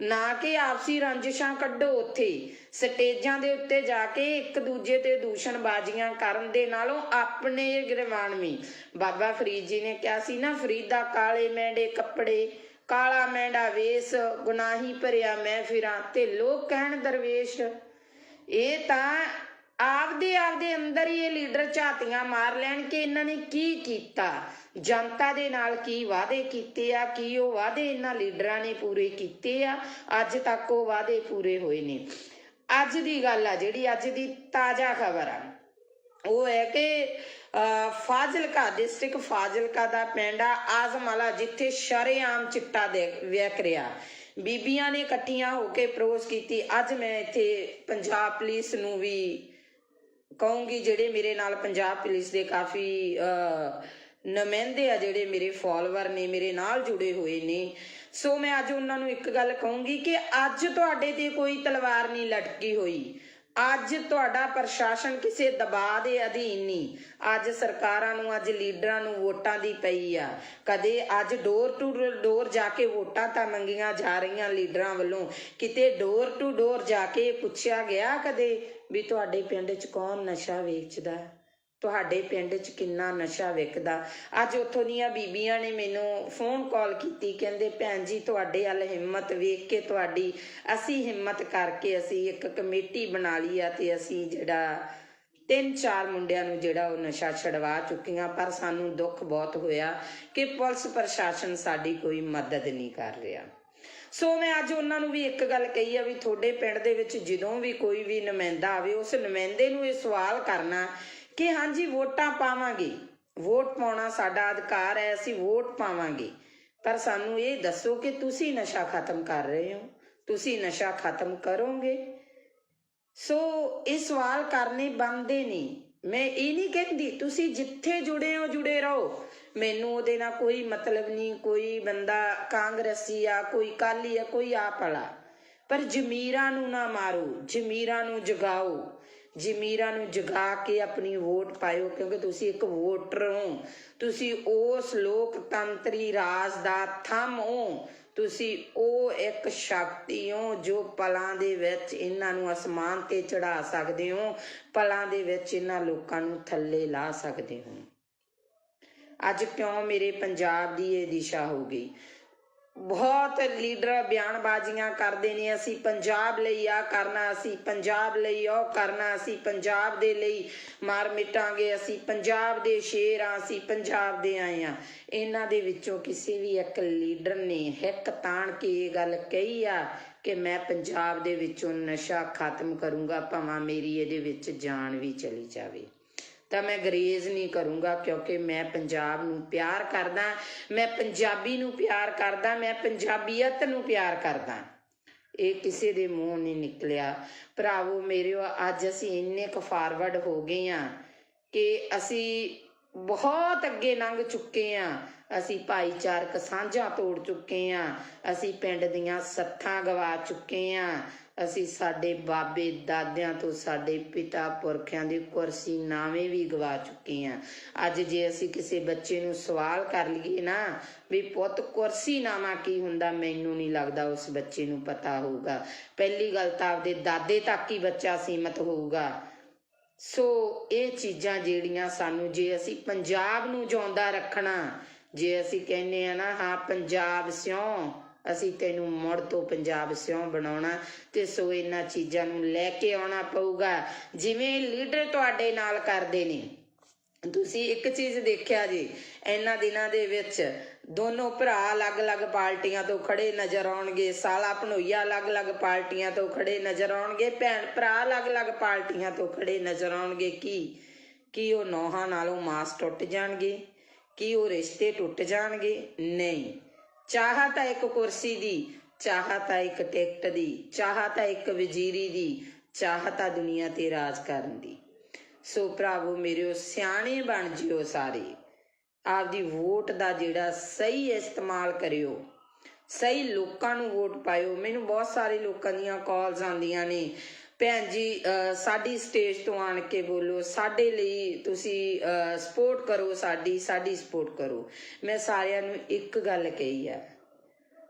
ਨਾ ਕਿ ਆਪਸੀ ਰੰਜਿਸ਼ਾਂ ਕੱਢੋ। ਉੱਥੇ ਸਟੇਜਾਂ ਦੇ ਉੱਤੇ ਜਾ ਕੇ ਇੱਕ ਦੂਜੇ ਤੇ ਦੂਸ਼ਣਬਾਜ਼ੀਆਂ ਕਰਨ ਦੇ ਨਾਲੋਂ ਆਪਣੇ ਗਰਵਾਨਵੀ ਬਾਬਾ ਫਰੀਦ ਜੀ ਨੇ ਕਿਹਾ ਸੀ ਨਾ, ਫਰੀਦਾ ਕਾਲੇ ਮੈਂਡੇ ਕੱਪੜੇ ਕਾਲਾ ਮੈਂਡਾ ਵੇਸ, ਗੁਨਾਹੀ ਭਰਿਆ ਮੈਂ ਫਿਰਾਂ ਤੇ ਲੋਕ ਕਹਿਣ ਦਰਵੇਸ਼। ਇਹ ਤਾਂ ਆਪਦੇ ਅੰਦਰ ਹੀ ਇਹ ਲੀਡਰ ਝਾਤੀਆਂ ਮਾਰ ਲੈਣ ਕਿ ਇਹਨਾਂ ਨੇ ਕੀ ਕੀਤਾ, ਜਨਤਾ ਦੇ ਨਾਲ ਕੀ ਵਾਅਦੇ ਕੀਤੇ ਆ, ਕੀ ਉਹ ਵਾਅਦੇ ਇਹਨਾਂ ਲੀਡਰਾਂ ਨੇ ਪੂਰੇ ਕੀਤੇ ਆ, ਅੱਜ ਤੱਕ ਉਹ ਵਾਅਦੇ ਪੂਰੇ ਹੋਏ ਨੇ। ਅੱਜ ਦੀ ਗੱਲ ਆ ਜਿਹੜੀ ਅੱਜ ਦੀ ਤਾਜ਼ਾ ਖਬਰ ਆ ਉਹ ਹੈ ਕਿ ਫਾਜ਼ਿਲਕਾ ਡਿਸਟ੍ਰਿਕਟ ਫਾਜ਼ਿਲਕਾ ਦਾ ਪਿੰਡ ਆ ਆਜ਼ਮਾਲਾ, ਜਿੱਥੇ ਸ਼ਰੇਆਮ ਚਿੱਟਾ ਵਿਕ ਰਿਹਾ। ਬੀਬੀਆਂ ਨੇ ਇਕੱਠੀਆਂ ਹੋ ਕੇ ਪ੍ਰੋਸ ਕੀਤੀ। ਅੱਜ ਮੈਂ ਇੱਥੇ ਪੰਜਾਬ ਪੁਲਿਸ ਨੂੰ ਵੀ ਕਹੂੰਗੀ, ਜਿਹੜੇ ਮੇਰੇ ਨਾਲ ਪੰਜਾਬ ਪੁਲਿਸ ਦੇ ਕਾਫੀ ਨੁਮਾਇੰਦੇ ਆ, ਜਿਹੜੇ ਮੇਰੇ ਫੋਲੋਵਰ ਨੇ, ਮੇਰੇ ਨਾਲ ਜੁੜੇ ਹੋਏ ਨੇ, ਸੋ ਮੈਂ ਅੱਜ ਉਹਨਾਂ ਨੂੰ ਇੱਕ ਗੱਲ ਕਹੂੰਗੀ ਕਿ ਅੱਜ ਤੁਹਾਡੇ ਤੇ ਕੋਈ ਤਲਵਾਰ ਨਹੀਂ ਲਟਕੀ ਹੋਈ। ਅੱਜ ਤੁਹਾਡਾ ਪ੍ਰਸ਼ਾਸਨ ਕਿਸੇ ਦਬਾਅ ਦੇ ਅਧੀਨ ਨਹੀਂ। ਅੱਜ ਸਰਕਾਰਾਂ ਨੂੰ, ਅੱਜ ਲੀਡਰਾਂ ਨੂੰ ਵੋਟਾਂ ਦੀ ਪਈ ਆ। ਕਦੇ ਅੱਜ ਡੋਰ ਟੂ ਡੋਰ ਜਾ ਕੇ ਵੋਟਾਂ ਤਾਂ ਮੰਗੀਆਂ ਜਾ ਰਹੀਆਂ ਲੀਡਰਾਂ ਵੱਲੋਂ, ਕਿਤੇ ਡੋਰ ਟੂ ਡੋਰ ਜਾ ਕੇ ਪੁੱਛਿਆ ਗਿਆ ਕਦੇ ਵੀ ਤੁਹਾਡੇ ਪਿੰਡ 'ਚ ਕੌਣ ਨਸ਼ਾ ਵੇਚਦਾ, ਤੁਹਾਡੇ ਪਿੰਡ 'ਚ ਕਿੰਨਾ ਨਸ਼ਾ ਵਿਕਦਾ। ਅੱਜ ਉੱਥੋਂ ਦੀਆਂ ਬੀਬੀਆਂ ਨੇ ਮੈਨੂੰ ਫੋਨ ਕਾਲ ਕੀਤੀ, ਕਹਿੰਦੇ ਭੈਣ ਜੀ ਤੁਹਾਡੇ ਵੱਲ ਹਿੰਮਤ ਵੇਖ ਕੇ ਤੁਹਾਡੀ, ਅਸੀਂ ਹਿੰਮਤ ਕਰਕੇ ਅਸੀਂ ਇੱਕ ਕਮੇਟੀ ਬਣਾ ਲਈ ਆ ਤੇ ਅਸੀਂ ਜਿਹੜਾ 3-4 ਮੁੰਡਿਆਂ ਨੂੰ ਜਿਹੜਾ ਉਹ ਨਸ਼ਾ ਛਡਵਾ ਚੁੱਕੀਆਂ। ਪਰ ਸਾਨੂੰ ਦੁੱਖ ਬਹੁਤ ਹੋਇਆ ਕਿ ਪੁਲਿਸ ਪ੍ਰਸ਼ਾਸਨ ਸਾਡੀ ਕੋਈ ਮਦਦ ਨਹੀਂ ਕਰ ਰਿਹਾ। ਸੋ ਮੈਂ ਅੱਜ ਉਹਨਾਂ ਨੂੰ ਵੀ ਇੱਕ ਗੱਲ ਕਹੀ ਆ ਵੀ ਤੁਹਾਡੇ ਪਿੰਡ ਦੇ ਵਿੱਚ ਜਦੋਂ ਵੀ ਕੋਈ ਵੀ ਨੁਮਾਇੰਦਾ ਆਵੇ, ਉਸ ਨੁਮਾਇੰਦੇ ਨੂੰ ਇਹ ਸਵਾਲ ਕਰਨਾ ਕਿ ਹਾਂਜੀ ਵੋਟਾਂ ਪਾਵਾਂਗੇ, ਵੋਟ ਪਾਉਣਾ ਸਾਡਾ ਅਧਿਕਾਰ ਹੈ, ਅਸੀਂ ਵੋਟ ਪਾਵਾਂਗੇ, ਪਰ ਸਾਨੂੰ ਇਹ ਦੱਸੋ ਕਿ ਤੁਸੀਂ ਨਸ਼ਾ ਖਤਮ ਕਰ ਰਹੇ ਹੋ, ਤੁਸੀਂ ਨਸ਼ਾ ਖਤਮ ਕਰੋਗੇ? ਸੋ ਇਹ ਸਵਾਲ ਕਰਨੇ ਬਣਦੇ ਨਹੀਂ। ਮੈਂ ਇਹ ਨਹੀਂ ਕਹਿੰਦੀ ਤੁਸੀਂ ਜਿੱਥੇ ਜੁੜੇ ਹੋ ਜੁੜੇ ਰਹੋ, ਮੈਨੂੰ ਉਹਦੇ ਨਾਲ ਕੋਈ ਮਤਲਬ ਨਹੀਂ। ਕੋਈ ਬੰਦਾ ਕਾਂਗਰਸੀ ਆ, ਕੋਈ ਅਕਾਲੀ ਆ, ਕੋਈ ਆਪ ਵਾਲਾ, ਪਰ ਜ਼ਮੀਰਾਂ ਨੂੰ ਨਾ ਮਾਰੋ, ਜ਼ਮੀਰਾਂ ਨੂੰ ਜਗਾਓ, ਜ਼ਮੀਰਾਂ ਨੂੰ ਜਗਾ ਕੇ ਆਪਣੀ ਵੋਟ ਪਾਇਓ, ਕਿਉਂਕਿ ਤੁਸੀਂ ਇੱਕ ਵੋਟਰ ਹੋ, ਤੁਸੀਂ ਉਸ ਲੋਕਤੰਤਰੀ ਰਾਜ ਦਾ ਥੰਮ ਹੋ, ਤੁਸੀਂ ਉਹ ਇੱਕ ਸ਼ਕਤੀ ਹੋ ਜੋ ਪਲਾਂ ਦੇ ਵਿੱਚ ਇਹਨਾਂ ਨੂੰ ਅਸਮਾਨ ਤੇ ਚੜਾ ਸਕਦੇ ਹੋ, ਪਲਾਂ ਦੇ ਵਿੱਚ ਇਹਨਾਂ ਲੋਕਾਂ ਨੂੰ ਥੱਲੇ ਲਾ ਸਕਦੇ ਹੋ। ਅੱਜ ਕਿਉਂ ਮੇਰੇ ਪੰਜਾਬ ਦੀ ਇਹ ਦਿਸ਼ਾ ਹੋ ਗਈ? ਬਹੁਤ ਲੀਡਰ ਬਿਆਨਬਾਜ਼ੀਆਂ ਕਰਦੇ ਨੇ, ਅਸੀਂ ਪੰਜਾਬ ਲਈ ਆ ਕਰਨਾ, ਅਸੀਂ ਪੰਜਾਬ ਲਈ ਉਹ ਕਰਨਾ, ਅਸੀਂ ਪੰਜਾਬ ਦੇ ਲਈ ਮਾਰ ਮਿਟਾਂਗੇ, ਅਸੀਂ ਪੰਜਾਬ ਦੇ ਸ਼ੇਰ ਆ, ਅਸੀਂ ਪੰਜਾਬ ਦੇ ਆਏ ਆ। ਇਹਨਾਂ ਦੇ ਵਿੱਚੋਂ ਕਿਸੇ ਵੀ ਇੱਕ ਲੀਡਰ ਨੇ ਹਿੱਕ ਤਾਣ ਕੇ ਇਹ ਗੱਲ ਕਹੀ ਆ ਕਿ ਮੈਂ ਪੰਜਾਬ ਦੇ ਵਿੱਚੋਂ ਨਸ਼ਾ ਖਤਮ ਕਰੂੰਗਾ, ਭਾਵੇਂ ਮੇਰੀ ਇਹਦੇ ਵਿੱਚ ਜਾਨ ਵੀ ਚਲੀ ਜਾਵੇ, ਤਾਂ ਮੈਂ ਗਰੇਜ਼ ਨਹੀਂ ਕਰੂੰਗਾ, ਕਿਉਂਕਿ ਮੈਂ ਪੰਜਾਬ ਨੂੰ ਪਿਆਰ ਕਰਦਾ, ਮੈਂ ਪੰਜਾਬੀ ਨੂੰ ਪਿਆਰ ਕਰਦਾ, ਮੈਂ ਪੰਜਾਬੀਅਤ ਨੂੰ ਪਿਆਰ ਕਰਦਾ। ਇਹ ਕਿਸੇ ਦੇ ਮੂੰਹ ਨਹੀਂ ਨਿਕਲਿਆ। ਭਰਾਵੋ ਮੇਰਿਓ, ਅੱਜ ਅਸੀਂ ਇੰਨੇ ਕੁ ਫਾਰਵਰਡ ਹੋ ਗਏ ਹਾਂ ਕਿ ਅਸੀਂ ਬਹੁਤ ਅੱਗੇ ਲੰਘ ਚੁੱਕੇ ਹਾਂ। ਅਸੀਂ ਭਾਈਚਾਰਕ ਸਾਂਝਾਂ ਤੋੜ ਚੁੱਕੇ ਹਾਂ, ਅਸੀਂ ਪਿੰਡ ਦੀਆਂ ਸੱਥਾਂ ਗਵਾ ਚੁੱਕੇ ਹਾਂ, ਅਸੀਂ ਸਾਡੇ ਬਾਬੇ ਦਾਦਿਆਂ ਤੋਂ ਸਾਡੇ ਪਿਤਾ ਪੁਰਖਿਆਂ ਦੇ ਕੁਰਸੀ ਨਾਵੇਂ ਵੀ ਗਵਾ ਚੁੱਕੇ ਹਾਂ। ਅੱਜ ਜੇ ਅਸੀਂ ਕਿਸੇ ਬੱਚੇ ਨੂੰ ਸਵਾਲ ਕਰ ਲਈਏ ਨਾ ਵੀ ਪੁੱਤ ਕੁਰਸੀ ਨਾਮਾ ਕੀ ਹੁੰਦਾ, ਮੈਨੂੰ ਨਹੀਂ ਲੱਗਦਾ ਉਸ ਬੱਚੇ ਨੂੰ ਪਤਾ ਹੋਊਗਾ। ਪਹਿਲੀ ਗੱਲ ਤਾਂ ਆਪਦੇ ਦਾਦੇ ਤੱਕ ਹੀ ਬੱਚਾ ਸੀਮਤ ਹੋਊਗਾ। ਸੋ ਇਹ ਚੀਜ਼ਾਂ ਜਿਹੜੀਆਂ ਸਾਨੂੰ, ਜੇ ਅਸੀਂ ਪੰਜਾਬ ਨੂੰ ਜਿਉਂਦਾ ਰੱਖਣਾ, ਜੇ ਅਸੀਂ ਕਹਿੰਦੇ ਆ ਨਾ ਹਾਂ ਪੰਜਾਬ ਸਿਉਂ, ਅਸੀਂ ਤੈਨੂੰ ਮੁੜ ਤੋਂ ਪੰਜਾਬ ਸਿਉਂ ਬਣਾਉਣਾ, ਤੇ ਸੋ ਇਹਨਾਂ ਚੀਜ਼ਾਂ ਨੂੰ ਲੈ ਕੇ ਆਉਣਾ ਪਊਗਾ ਜਿਵੇਂ ਲੀਡਰ ਤੁਹਾਡੇ ਨਾਲ ਕਰਦੇ ਨੇ। ਤੁਸੀਂ ਇੱਕ ਚੀਜ਼ ਦੇਖਿਆ ਜੀ, ਇਹਨਾਂ ਦਿਨਾਂ ਦੇ ਵਿੱਚ ਦੋਨੋਂ ਭਰਾ ਅਲੱਗ-ਅਲੱਗ ਪਾਰਟੀਆਂ ਤੋਂ ਖੜੇ ਨਜ਼ਰ ਆਉਣਗੇ, ਸਾਲਾ ਭਣੋਈਆ ਅਲੱਗ-ਅਲੱਗ ਪਾਰਟੀਆਂ ਤੋਂ ਖੜੇ ਨਜ਼ਰ ਆਉਣਗੇ, ਭੈਣ ਭਰਾ ਅਲੱਗ-ਅਲੱਗ ਪਾਰਟੀਆਂ ਤੋਂ ਖੜੇ ਨਜ਼ਰ ਆਉਣਗੇ। ਕੀ ਉਹ ਨੌਹਾਂ ਨਾਲੋਂ ਮਾਸ ਟੁੱਟ ਜਾਣਗੇ? ਕੀ ਉਹ ਰਿਸ਼ਤੇ ਟੁੱਟ ਜਾਣਗੇ? ਨਹੀਂ। ਚਾਹ ਤਾਂ ਇੱਕ ਕੁਰਸੀ ਦੀ, ਚਾਹ ਤਾਂ ਇੱਕ ਟਿਕਟ ਦੀ, ਚਾਹ ਤਾਂ ਇੱਕ ਵਜ਼ੀਰੀ ਦੀ, ਚਾਹ ਤਾਂ ਦੁਨੀਆ ਤੇ ਰਾਜ ਕਰਨ ਦੀ। ਸੋ ਭਰਾਵੋ ਮੇਰਿਓ, ਸਿਆਣੇ ਬਣ ਜਿਓ ਸਾਰੇ, ਆਪਦੀ ਵੋਟ ਦਾ ਜਿਹੜਾ ਸਹੀ ਇਸਤੇਮਾਲ ਕਰਿਓ, ਸਹੀ ਲੋਕਾਂ ਨੂੰ ਵੋਟ ਪਾਇਓ। ਮੈਨੂੰ ਬਹੁਤ ਸਾਰੇ ਲੋਕਾਂ ਦੀਆਂ ਕਾਲਸ ਆਉਂਦੀਆਂ ਨੇ, ਭੈਣ ਜੀ ਸਾਡੀ ਸਟੇਜ ਤੋਂ ਆਣ ਕੇ ਬੋਲੋ, ਸਾਡੇ ਲਈ ਤੁਸੀਂ ਸਪੋਰਟ ਕਰੋ, ਸਾਡੀ ਸਪੋਰਟ ਕਰੋ। ਮੈਂ ਸਾਰਿਆਂ ਨੂੰ ਇੱਕ ਗੱਲ ਕਹੀ ਆ,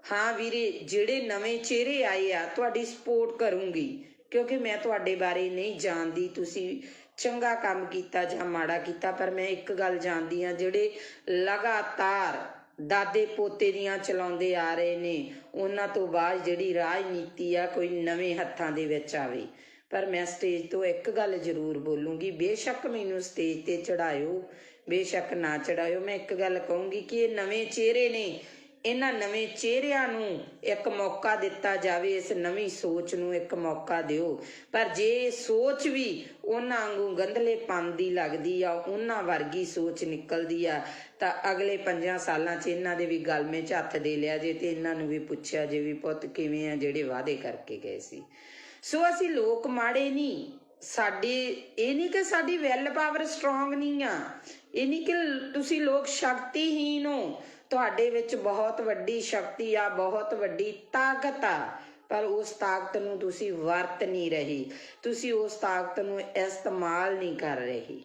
ਹਾਂ ਵੀਰੇ ਜਿਹੜੇ ਨਵੇਂ ਚਿਹਰੇ ਆਏ ਆ ਤੁਹਾਡੀ ਸਪੋਰਟ ਕਰੂੰਗੀ, ਕਿਉਂਕਿ ਮੈਂ ਤੁਹਾਡੇ ਬਾਰੇ ਨਹੀਂ ਜਾਣਦੀ ਤੁਸੀਂ ਚੰਗਾ ਕੰਮ ਕੀਤਾ ਜਾਂ ਮਾੜਾ ਕੀਤਾ, ਪਰ ਮੈਂ ਇੱਕ ਗੱਲ ਜਾਣਦੀ ਹਾਂ, ਜਿਹੜੇ ਲਗਾਤਾਰ ਦਾਦੇ ਪੋਤੇ ਦੀਆਂ ਚਲਾਉਂਦੇ ਆ ਰਹੇ ਨੇ, ਉਹਨਾਂ ਤੋਂ ਬਾਅਦ ਜਿਹੜੀ ਰਾਜਨੀਤੀ ਆ ਕੋਈ ਨਵੇਂ ਹੱਥਾਂ ਦੇ ਵਿੱਚ ਆਵੇ। ਪਰ ਮੈਂ ਸਟੇਜ ਤੋਂ ਇੱਕ ਗੱਲ ਜ਼ਰੂਰ ਬੋਲੂੰਗੀ, ਬੇਸ਼ੱਕ ਮੈਨੂੰ ਸਟੇਜ ਤੇ ਚੜਾਇਓ, ਬੇਸ਼ੱਕ ਨਾ ਚੜਾਇਓ, ਮੈਂ ਇੱਕ ਗੱਲ ਕਹੂੰਗੀ ਕਿ ਇਹ ਨਵੇਂ ਚਿਹਰੇ ਨੇ, ਇਹਨਾਂ ਨਵੇਂ ਚਿਹਰਿਆਂ ਨੂੰ ਇੱਕ ਮੌਕਾ ਦਿੱਤਾ ਜਾਵੇ, ਇਸ ਨਵੀਂ ਸੋਚ ਨੂੰ ਇੱਕ ਮੌਕਾ ਦਿਓ। ਪਰ ਜੇ ਸੋਚ ਵੀ ਉਹਨਾਂ ਵਾਂਗੂ ਗੰਧਲੇਪਨ ਦੀ ਲੱਗਦੀ ਆ, ਉਹਨਾਂ ਵਰਗੀ ਸੋਚ ਨਿਕਲਦੀ ਆ, ਤਾਂ ਅਗਲੇ 5 ਸਾਲਾਂ 'ਚ ਇਹਨਾਂ ਦੇ ਵੀ ਗਲਮੇ 'ਚ ਹੱਥ ਦੇ ਲਿਆ ਜੇ, ਤੇ ਇਹਨਾਂ ਨੂੰ ਵੀ ਪੁੱਛਿਆ ਜੇ ਵੀ ਪੁੱਤ ਕਿਵੇਂ ਆ ਜਿਹੜੇ ਵਾਅਦੇ ਕਰਕੇ ਗਏ ਸੀ। ਸੋ ਅਸੀਂ ਲੋਕ ਮਾੜੇ ਨਹੀਂ, ਸਾਡੇ ਇਹ ਨਹੀਂ ਕਿ ਸਾਡੀ ਵੈਲ ਪਾਵਰ ਸਟਰੋਂਗ ਨਹੀਂ ਆ, ਇਹ ਨਹੀਂ ਕਿ ਤੁਸੀਂ ਲੋਕ ਸ਼ਕਤੀਹੀਨ ਹੋ, ਤੁਹਾਡੇ ਵਿੱਚ ਬਹੁਤ ਵੱਡੀ ਸ਼ਕਤੀ ਆ, ਬਹੁਤ ਵੱਡੀ ਤਾਕਤ ਆ, ਪਰ ਉਸ ਤਾਕਤ ਨੂੰ ਤੁਸੀਂ ਵਰਤ ਨਹੀਂ ਰਹੇ, ਤੁਸੀਂ ਉਸ ਤਾਕਤ ਨੂੰ ਇਸਤੇਮਾਲ ਨਹੀਂ ਕਰ ਰਹੇ।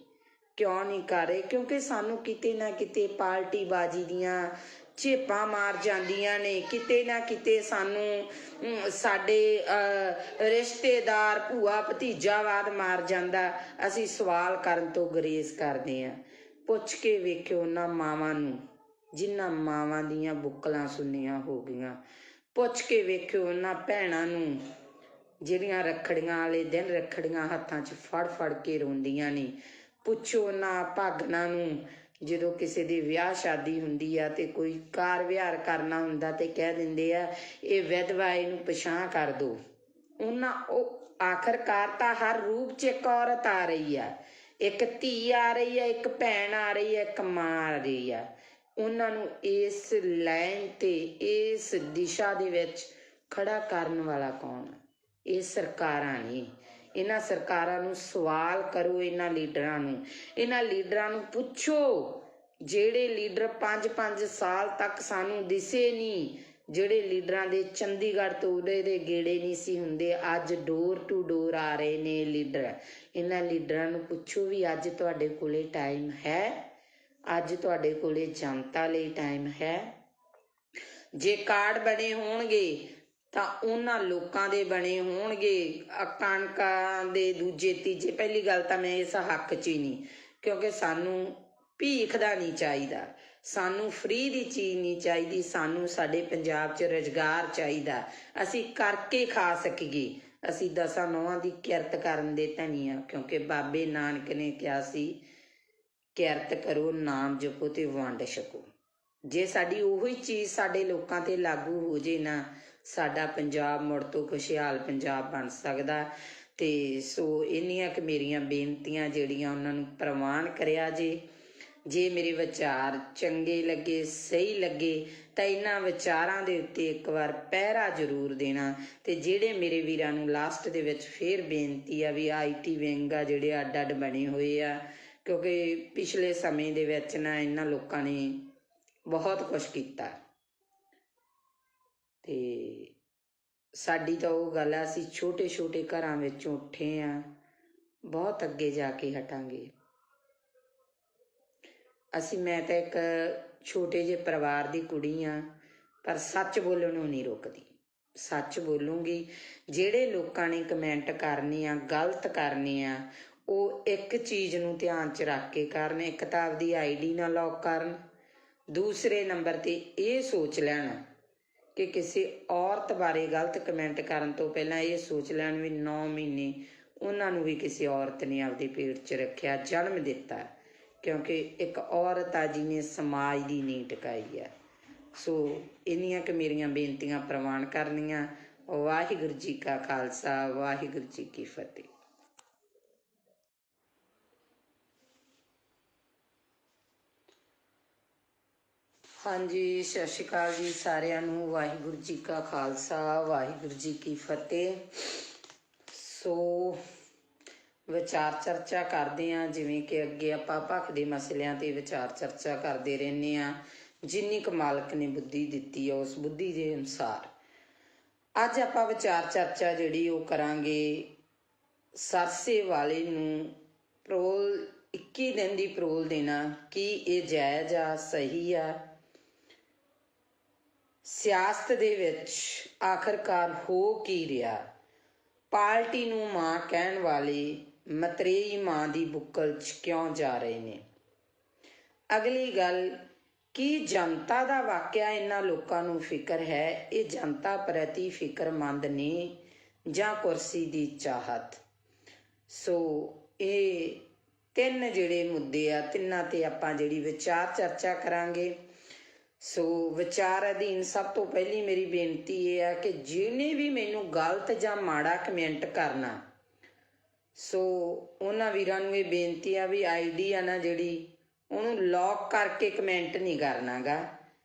ਕਿਉਂ ਨਹੀਂ ਕਰ ਰਹੇ? ਕਿਉਂਕਿ ਸਾਨੂੰ ਕਿਤੇ ਨਾ ਕਿਤੇ ਪਾਰਟੀਬਾਜ਼ੀ ਦੀਆਂ ਝੇਪਾਂ ਮਾਰ ਜਾਂਦੀਆਂ ਨੇ, ਕਿਤੇ ਨਾ ਕਿਤੇ ਸਾਨੂੰ ਸਾਡੇ ਰਿਸ਼ਤੇਦਾਰ ਭੂਆ ਭਤੀਜਾਵਾਦ ਮਾਰ ਜਾਂਦਾ। ਅਸੀਂ ਸਵਾਲ ਕਰਨ ਤੋਂ ਗੁਰੇਜ਼ ਕਰਦੇ ਹਾਂ। ਪੁੱਛ ਕੇ ਵੇਖਿਓ ਉਹਨਾਂ ਮਾਵਾਂ ਨੂੰ ਜਿਨ੍ਹਾਂ ਮਾਵਾਂ ਦੀਆਂ ਬੁੱਕਲਾਂ ਸੁੰਨੀਆਂ ਹੋ ਗਈਆਂ, ਪੁੱਛ ਕੇ ਵੇਖਿਓ ਉਹਨਾਂ ਭੈਣਾਂ ਨੂੰ ਜਿਹੜੀਆਂ ਰੱਖੜੀਆਂ ਵਾਲੇ ਦਿਨ ਰੱਖੜੀਆਂ ਹੱਥਾਂ 'ਚ ਫੜ ਫੜ ਕੇ ਰੋਂਦੀਆਂ ਨੇ, ਪੁੱਛੋ ਉਹਨਾਂ ਭਾਗਨਾਂ ਨੂੰ ਜਦੋਂ ਕਿਸੇ ਦੀ ਵਿਆਹ ਸ਼ਾਦੀ ਹੁੰਦੀ ਆ ਤੇ ਕੋਈ ਕਾਰ ਵਿਹਾਰ ਕਰਨਾ ਹੁੰਦਾ ਤੇ ਕਹਿ ਦਿੰਦੇ ਆ ਇਹ ਵਿਧਵਾ, ਇਹਨੂੰ ਪਛਾਣ ਕਰ ਦੋ। ਉਹਨਾਂ ਉਹ ਆਖਰਕਾਰ ਤਾਂ ਹਰ ਰੂਪ 'ਚ ਇੱਕ ਔਰਤ ਆ ਰਹੀ ਆ, ਇੱਕ ਧੀ ਆ ਰਹੀ ਹੈ, ਇੱਕ ਭੈਣ ਆ ਰਹੀ ਹੈ, ਇੱਕ ਮਾਂ ਆ ਰਹੀ ਆ। ਉਹਨਾਂ ਨੂੰ ਇਸ ਲਾਈਨ ਤੇ ਇਸ ਦਿਸ਼ਾ ਦੇ ਵਿੱਚ ਖੜਾ ਕਰਨ ਵਾਲਾ ਕੌਣ? ਇਹ ਸਰਕਾਰਾਂ ਨਹੀਂ। ਇਹਨਾਂ ਸਰਕਾਰਾਂ ਨੂੰ ਸਵਾਲ ਕਰੋ, ਇਹਨਾਂ ਲੀਡਰਾਂ ਨੂੰ ਪੁੱਛੋ, ਜਿਹੜੇ ਲੀਡਰ 5-5 ਸਾਲ ਤੱਕ ਸਾਨੂੰ ਦਿਸੇ ਨਹੀਂ, ਜਿਹੜੇ ਲੀਡਰਾਂ ਦੇ ਚੰਡੀਗੜ੍ਹ ਤੋਂ ਉਰੇ ਦੇ ਗੇੜੇ ਨਹੀਂ ਸੀ ਹੁੰਦੇ, ਅੱਜ ਡੋਰ ਟੂ ਡੋਰ ਆ ਰਹੇ ਨੇ ਲੀਡਰ। ਇਹਨਾਂ ਲੀਡਰਾਂ ਨੂੰ ਪੁੱਛੋ ਵੀ ਅੱਜ ਤੁਹਾਡੇ ਕੋਲੇ ਟਾਈਮ ਹੈ? ਅੱਜ ਤੁਹਾਡੇ ਕੋਲੇ ਜਨਤਾ ਲਈ ਟਾਈਮ ਹੈ? ਜੇ ਕਾਰਡ ਬਣੇ ਹੋਣਗੇ ਤਾਂ ਉਹਨਾਂ ਲੋਕਾਂ ਦੇ ਬਣੇ ਹੋਣਗੇ, ਕਣਕਾਂ ਦੇ ਦੂਜੇ ਤੀਜੇ। ਪਹਿਲੀ ਗੱਲ ਤਾਂ ਮੈਂ ਇਸ ਹੱਕ 'ਚ ਹੀ ਨਹੀਂ, ਕਿਉਂਕਿ ਸਾਨੂੰ ਭੀਖ ਦਾ ਨਹੀਂ ਚਾਹੀਦਾ, ਸਾਨੂੰ ਫ੍ਰੀ ਦੀ ਚੀਜ਼ ਨਹੀਂ ਚਾਹੀਦੀ, ਸਾਨੂੰ ਸਾਡੇ ਪੰਜਾਬ 'ਚ ਰੁਜ਼ਗਾਰ ਚਾਹੀਦਾ, ਅਸੀਂ ਕਰਕੇ ਖਾ ਸਕੀਏ। ਅਸੀਂ 10 ਨੌਹਾਂ ਦੀ ਕਿਰਤ ਕਰਨ ਦੇ ਧਨੀ ਆ, ਕਿਉਂਕਿ ਬਾਬੇ ਨਾਨਕ ਨੇ ਕਿਹਾ ਸੀ ਕਿਰਤ ਕਰੋ, ਨਾਮ ਜਪੋ ਤੇ ਵੰਡ ਛਕੋ। ਜੇ ਸਾਡੀ ਉਹੀ ਚੀਜ਼ ਸਾਡੇ ਲੋਕਾਂ ਤੇ ਲਾਗੂ ਹੋ ਜੇ ਨਾ, ਸਾਡਾ ਪੰਜਾਬ ਮੁੜ ਤੋਂ ਖੁਸ਼ਹਾਲ ਪੰਜਾਬ ਬਣ ਸਕਦਾ। ਤੇ ਸੋ ਇੰਨੀਆਂ ਕੁ ਮੇਰੀਆਂ ਬੇਨਤੀਆਂ ਜਿਹੜੀਆਂ ਉਹਨਾਂ ਨੂੰ ਪ੍ਰਵਾਨ ਕਰਿਆ ਜੇ ਮੇਰੇ ਵਿਚਾਰ ਚੰਗੇ ਲੱਗੇ, ਸਹੀ ਲੱਗੇ ਤਾਂ ਇਹਨਾਂ ਵਿਚਾਰਾਂ ਦੇ ਉੱਤੇ ਇੱਕ ਵਾਰ ਪਹਿਰਾ ਜ਼ਰੂਰ ਦੇਣਾ। ਤੇ ਜਿਹੜੇ ਮੇਰੇ ਵੀਰਾਂ ਨੂੰ ਲਾਸਟ ਦੇ ਵਿੱਚ ਫੇਰ ਬੇਨਤੀ ਆ ਵੀ IT ਵਿੰਗ ਆ ਜਿਹੜੇ ਅੱਡ ਅੱਡ ਬਣੇ ਹੋਏ ਆ, ਕਿਉਂਕਿ ਪਿਛਲੇ ਸਮੇਂ ਦੇ ਵਿੱਚ ਨਾ ਇਹਨਾਂ ਲੋਕਾਂ ਨੇ ਬਹੁਤ ਕੁਛ ਕੀਤਾ। ਤੇ ਸਾਡੀ ਤਾਂ ਉਹ ਗੱਲ ਆ, ਅਸੀਂ ਛੋਟੇ ਛੋਟੇ ਘਰਾਂ ਵਿੱਚੋਂ ਉੱਠੇ ਆ, ਬਹੁਤ ਅੱਗੇ ਜਾ ਕੇ ਹਟਾਂਗੇ। ਮੈਂ ਤਾਂ ਇੱਕ ਛੋਟੇ ਜਿਹੇ ਪਰਿਵਾਰ ਦੀ ਕੁੜੀ ਆ, ਪਰ ਸੱਚ ਬੋਲਣੋਂ ਨਹੀਂ ਰੁਕਦੀ, ਸੱਚ ਬੋਲੂੰਗੀ। ਜਿਹੜੇ ਲੋਕਾਂ ਨੇ ਕਮੈਂਟ ਕਰਨੇ ਆ, ਗਲਤ ਕਰਨੇ ਆ, ਉਹ ਇੱਕ ਚੀਜ਼ ਨੂੰ ਧਿਆਨ 'ਚ ਰੱਖ ਕੇ ਕਰਨ। ਇੱਕ ਤਾਂ ਆਪਦੀ ID ਨਾ ਲੌਕ ਕਰਨ, ਦੂਸਰੇ ਨੰਬਰ ਤੇ ਇਹ ਸੋਚ ਲੈਣ ਕਿ ਕਿਸੇ ਔਰਤ ਬਾਰੇ ਗਲਤ ਕਮੈਂਟ ਕਰਨ ਤੋਂ ਪਹਿਲਾਂ ਇਹ ਸੋਚ ਲੈਣ ਵੀ 9 ਮਹੀਨੇ ਉਹਨਾਂ ਨੂੰ ਵੀ ਕਿਸੇ ਔਰਤ ਨੇ ਆਪਦੇ ਪੇਟ 'ਚ ਰੱਖਿਆ, ਜਨਮ ਦਿੱਤਾ, ਕਿਉਂਕਿ ਇੱਕ ਔਰਤ ਆ ਜਿਹਨੇ ਸਮਾਜ ਦੀ ਨੀਂਹ ਟਿਕਾਈ ਹੈ। ਸੋ ਇੰਨੀਆਂ ਕੁ ਮੇਰੀਆਂ ਬੇਨਤੀਆਂ ਪ੍ਰਵਾਨ ਕਰਨੀਆਂ। ਵਾਹਿਗੁਰੂ ਜੀ ਕਾ ਖਾਲਸਾ, ਵਾਹਿਗੁਰੂ ਜੀ ਕੀ ਫਤਿਹ। ਹਾਂਜੀ, ਸਤਿ ਸ਼੍ਰੀ ਅਕਾਲ ਜੀ ਸਾਰਿਆਂ ਨੂੰ। ਵਾਹਿਗੁਰੂ ਜੀ ਕਾ ਖਾਲਸਾ, ਵਾਹਿਗੁਰੂ ਜੀ ਕੀ ਫਤਿਹ। ਸੋ ਵਿਚਾਰ ਚਰਚਾ ਕਰਦੇ ਹਾਂ, ਜਿਵੇਂ ਕਿ ਅੱਗੇ ਆਪਾਂ ਭਖ ਦੇ ਮਸਲਿਆਂ ਤੇ ਵਿਚਾਰ ਚਰਚਾ ਕਰਦੇ ਰਹਿੰਦੇ ਹਾਂ, ਜਿੰਨੀ ਕੁ ਮਾਲਕ ਨੇ ਬੁੱਧੀ ਦਿੱਤੀ ਹੈ ਉਸ ਬੁੱਧੀ ਦੇ ਅਨੁਸਾਰ। ਅੱਜ ਆਪਾਂ ਵਿਚਾਰ ਚਰਚਾ ਜਿਹੜੀ ਉਹ ਕਰਾਂਗੇ ਸਰਸੇ ਵਾਲੇ ਨੂੰ ਪਰੋਲ 21 ਦਿਨ ਦੀ ਪਰੋਲ ਦੇਣਾ, ਕੀ ਇਹ ਜਾਇਜ਼ ਆ, ਸਹੀ ਆ? ਸਿਆਸਤ ਦੇ ਵਿੱਚ ਆਖਰਕਾਰ ਹੋ ਕੀ ਰਿਹਾ? ਪਾਰਟੀ ਨੂੰ ਮਾਂ ਕਹਿਣ ਵਾਲੇ ਮਤਰੇਈ ਮਾਂ ਦੀ ਬੁੱਕਲ 'ਚ ਕਿਉਂ ਜਾ ਰਹੇ ਨੇ? ਅਗਲੀ ਗੱਲ, ਕੀ ਜਨਤਾ ਦਾ ਵਾਕਿਆ ਇਹਨਾਂ ਲੋਕਾਂ ਨੂੰ ਫਿਕਰ ਹੈ? ਇਹ ਜਨਤਾ ਪ੍ਰਤੀ ਫਿਕਰਮੰਦ ਨੇ ਜਾਂ ਕੁਰਸੀ ਦੀ ਚਾਹਤ? ਸੋ ਇਹ 3 ਜਿਹੜੇ ਮੁੱਦੇ ਆ, ਤਿੰਨਾਂ ਤੇ ਆਪਾਂ ਜਿਹੜੀ ਵਿਚਾਰ ਚਰਚਾ ਕਰਾਂਗੇ। ਸੋ ਵਿਚਾਰ ਅਧੀਨ ਸਭ ਤੋਂ ਪਹਿਲੀ ਮੇਰੀ ਬੇਨਤੀ ਇਹ ਆ ਕਿ ਜਿਹਨੇ ਵੀ ਮੈਨੂੰ ਗਲਤ ਜਾਂ ਮਾੜਾ ਕਮੈਂਟ ਕਰਨਾ, ਸੋ ਉਹਨਾਂ ਵੀਰਾਂ ਨੂੰ ਇਹ ਬੇਨਤੀ ਆ ਵੀ ID ਆ ਨਾ ਜਿਹੜੀ, ਉਹਨੂੰ ਲੌਕ ਕਰਕੇ ਕਮੈਂਟ ਨਹੀਂ ਕਰਨਾ ਗਾ।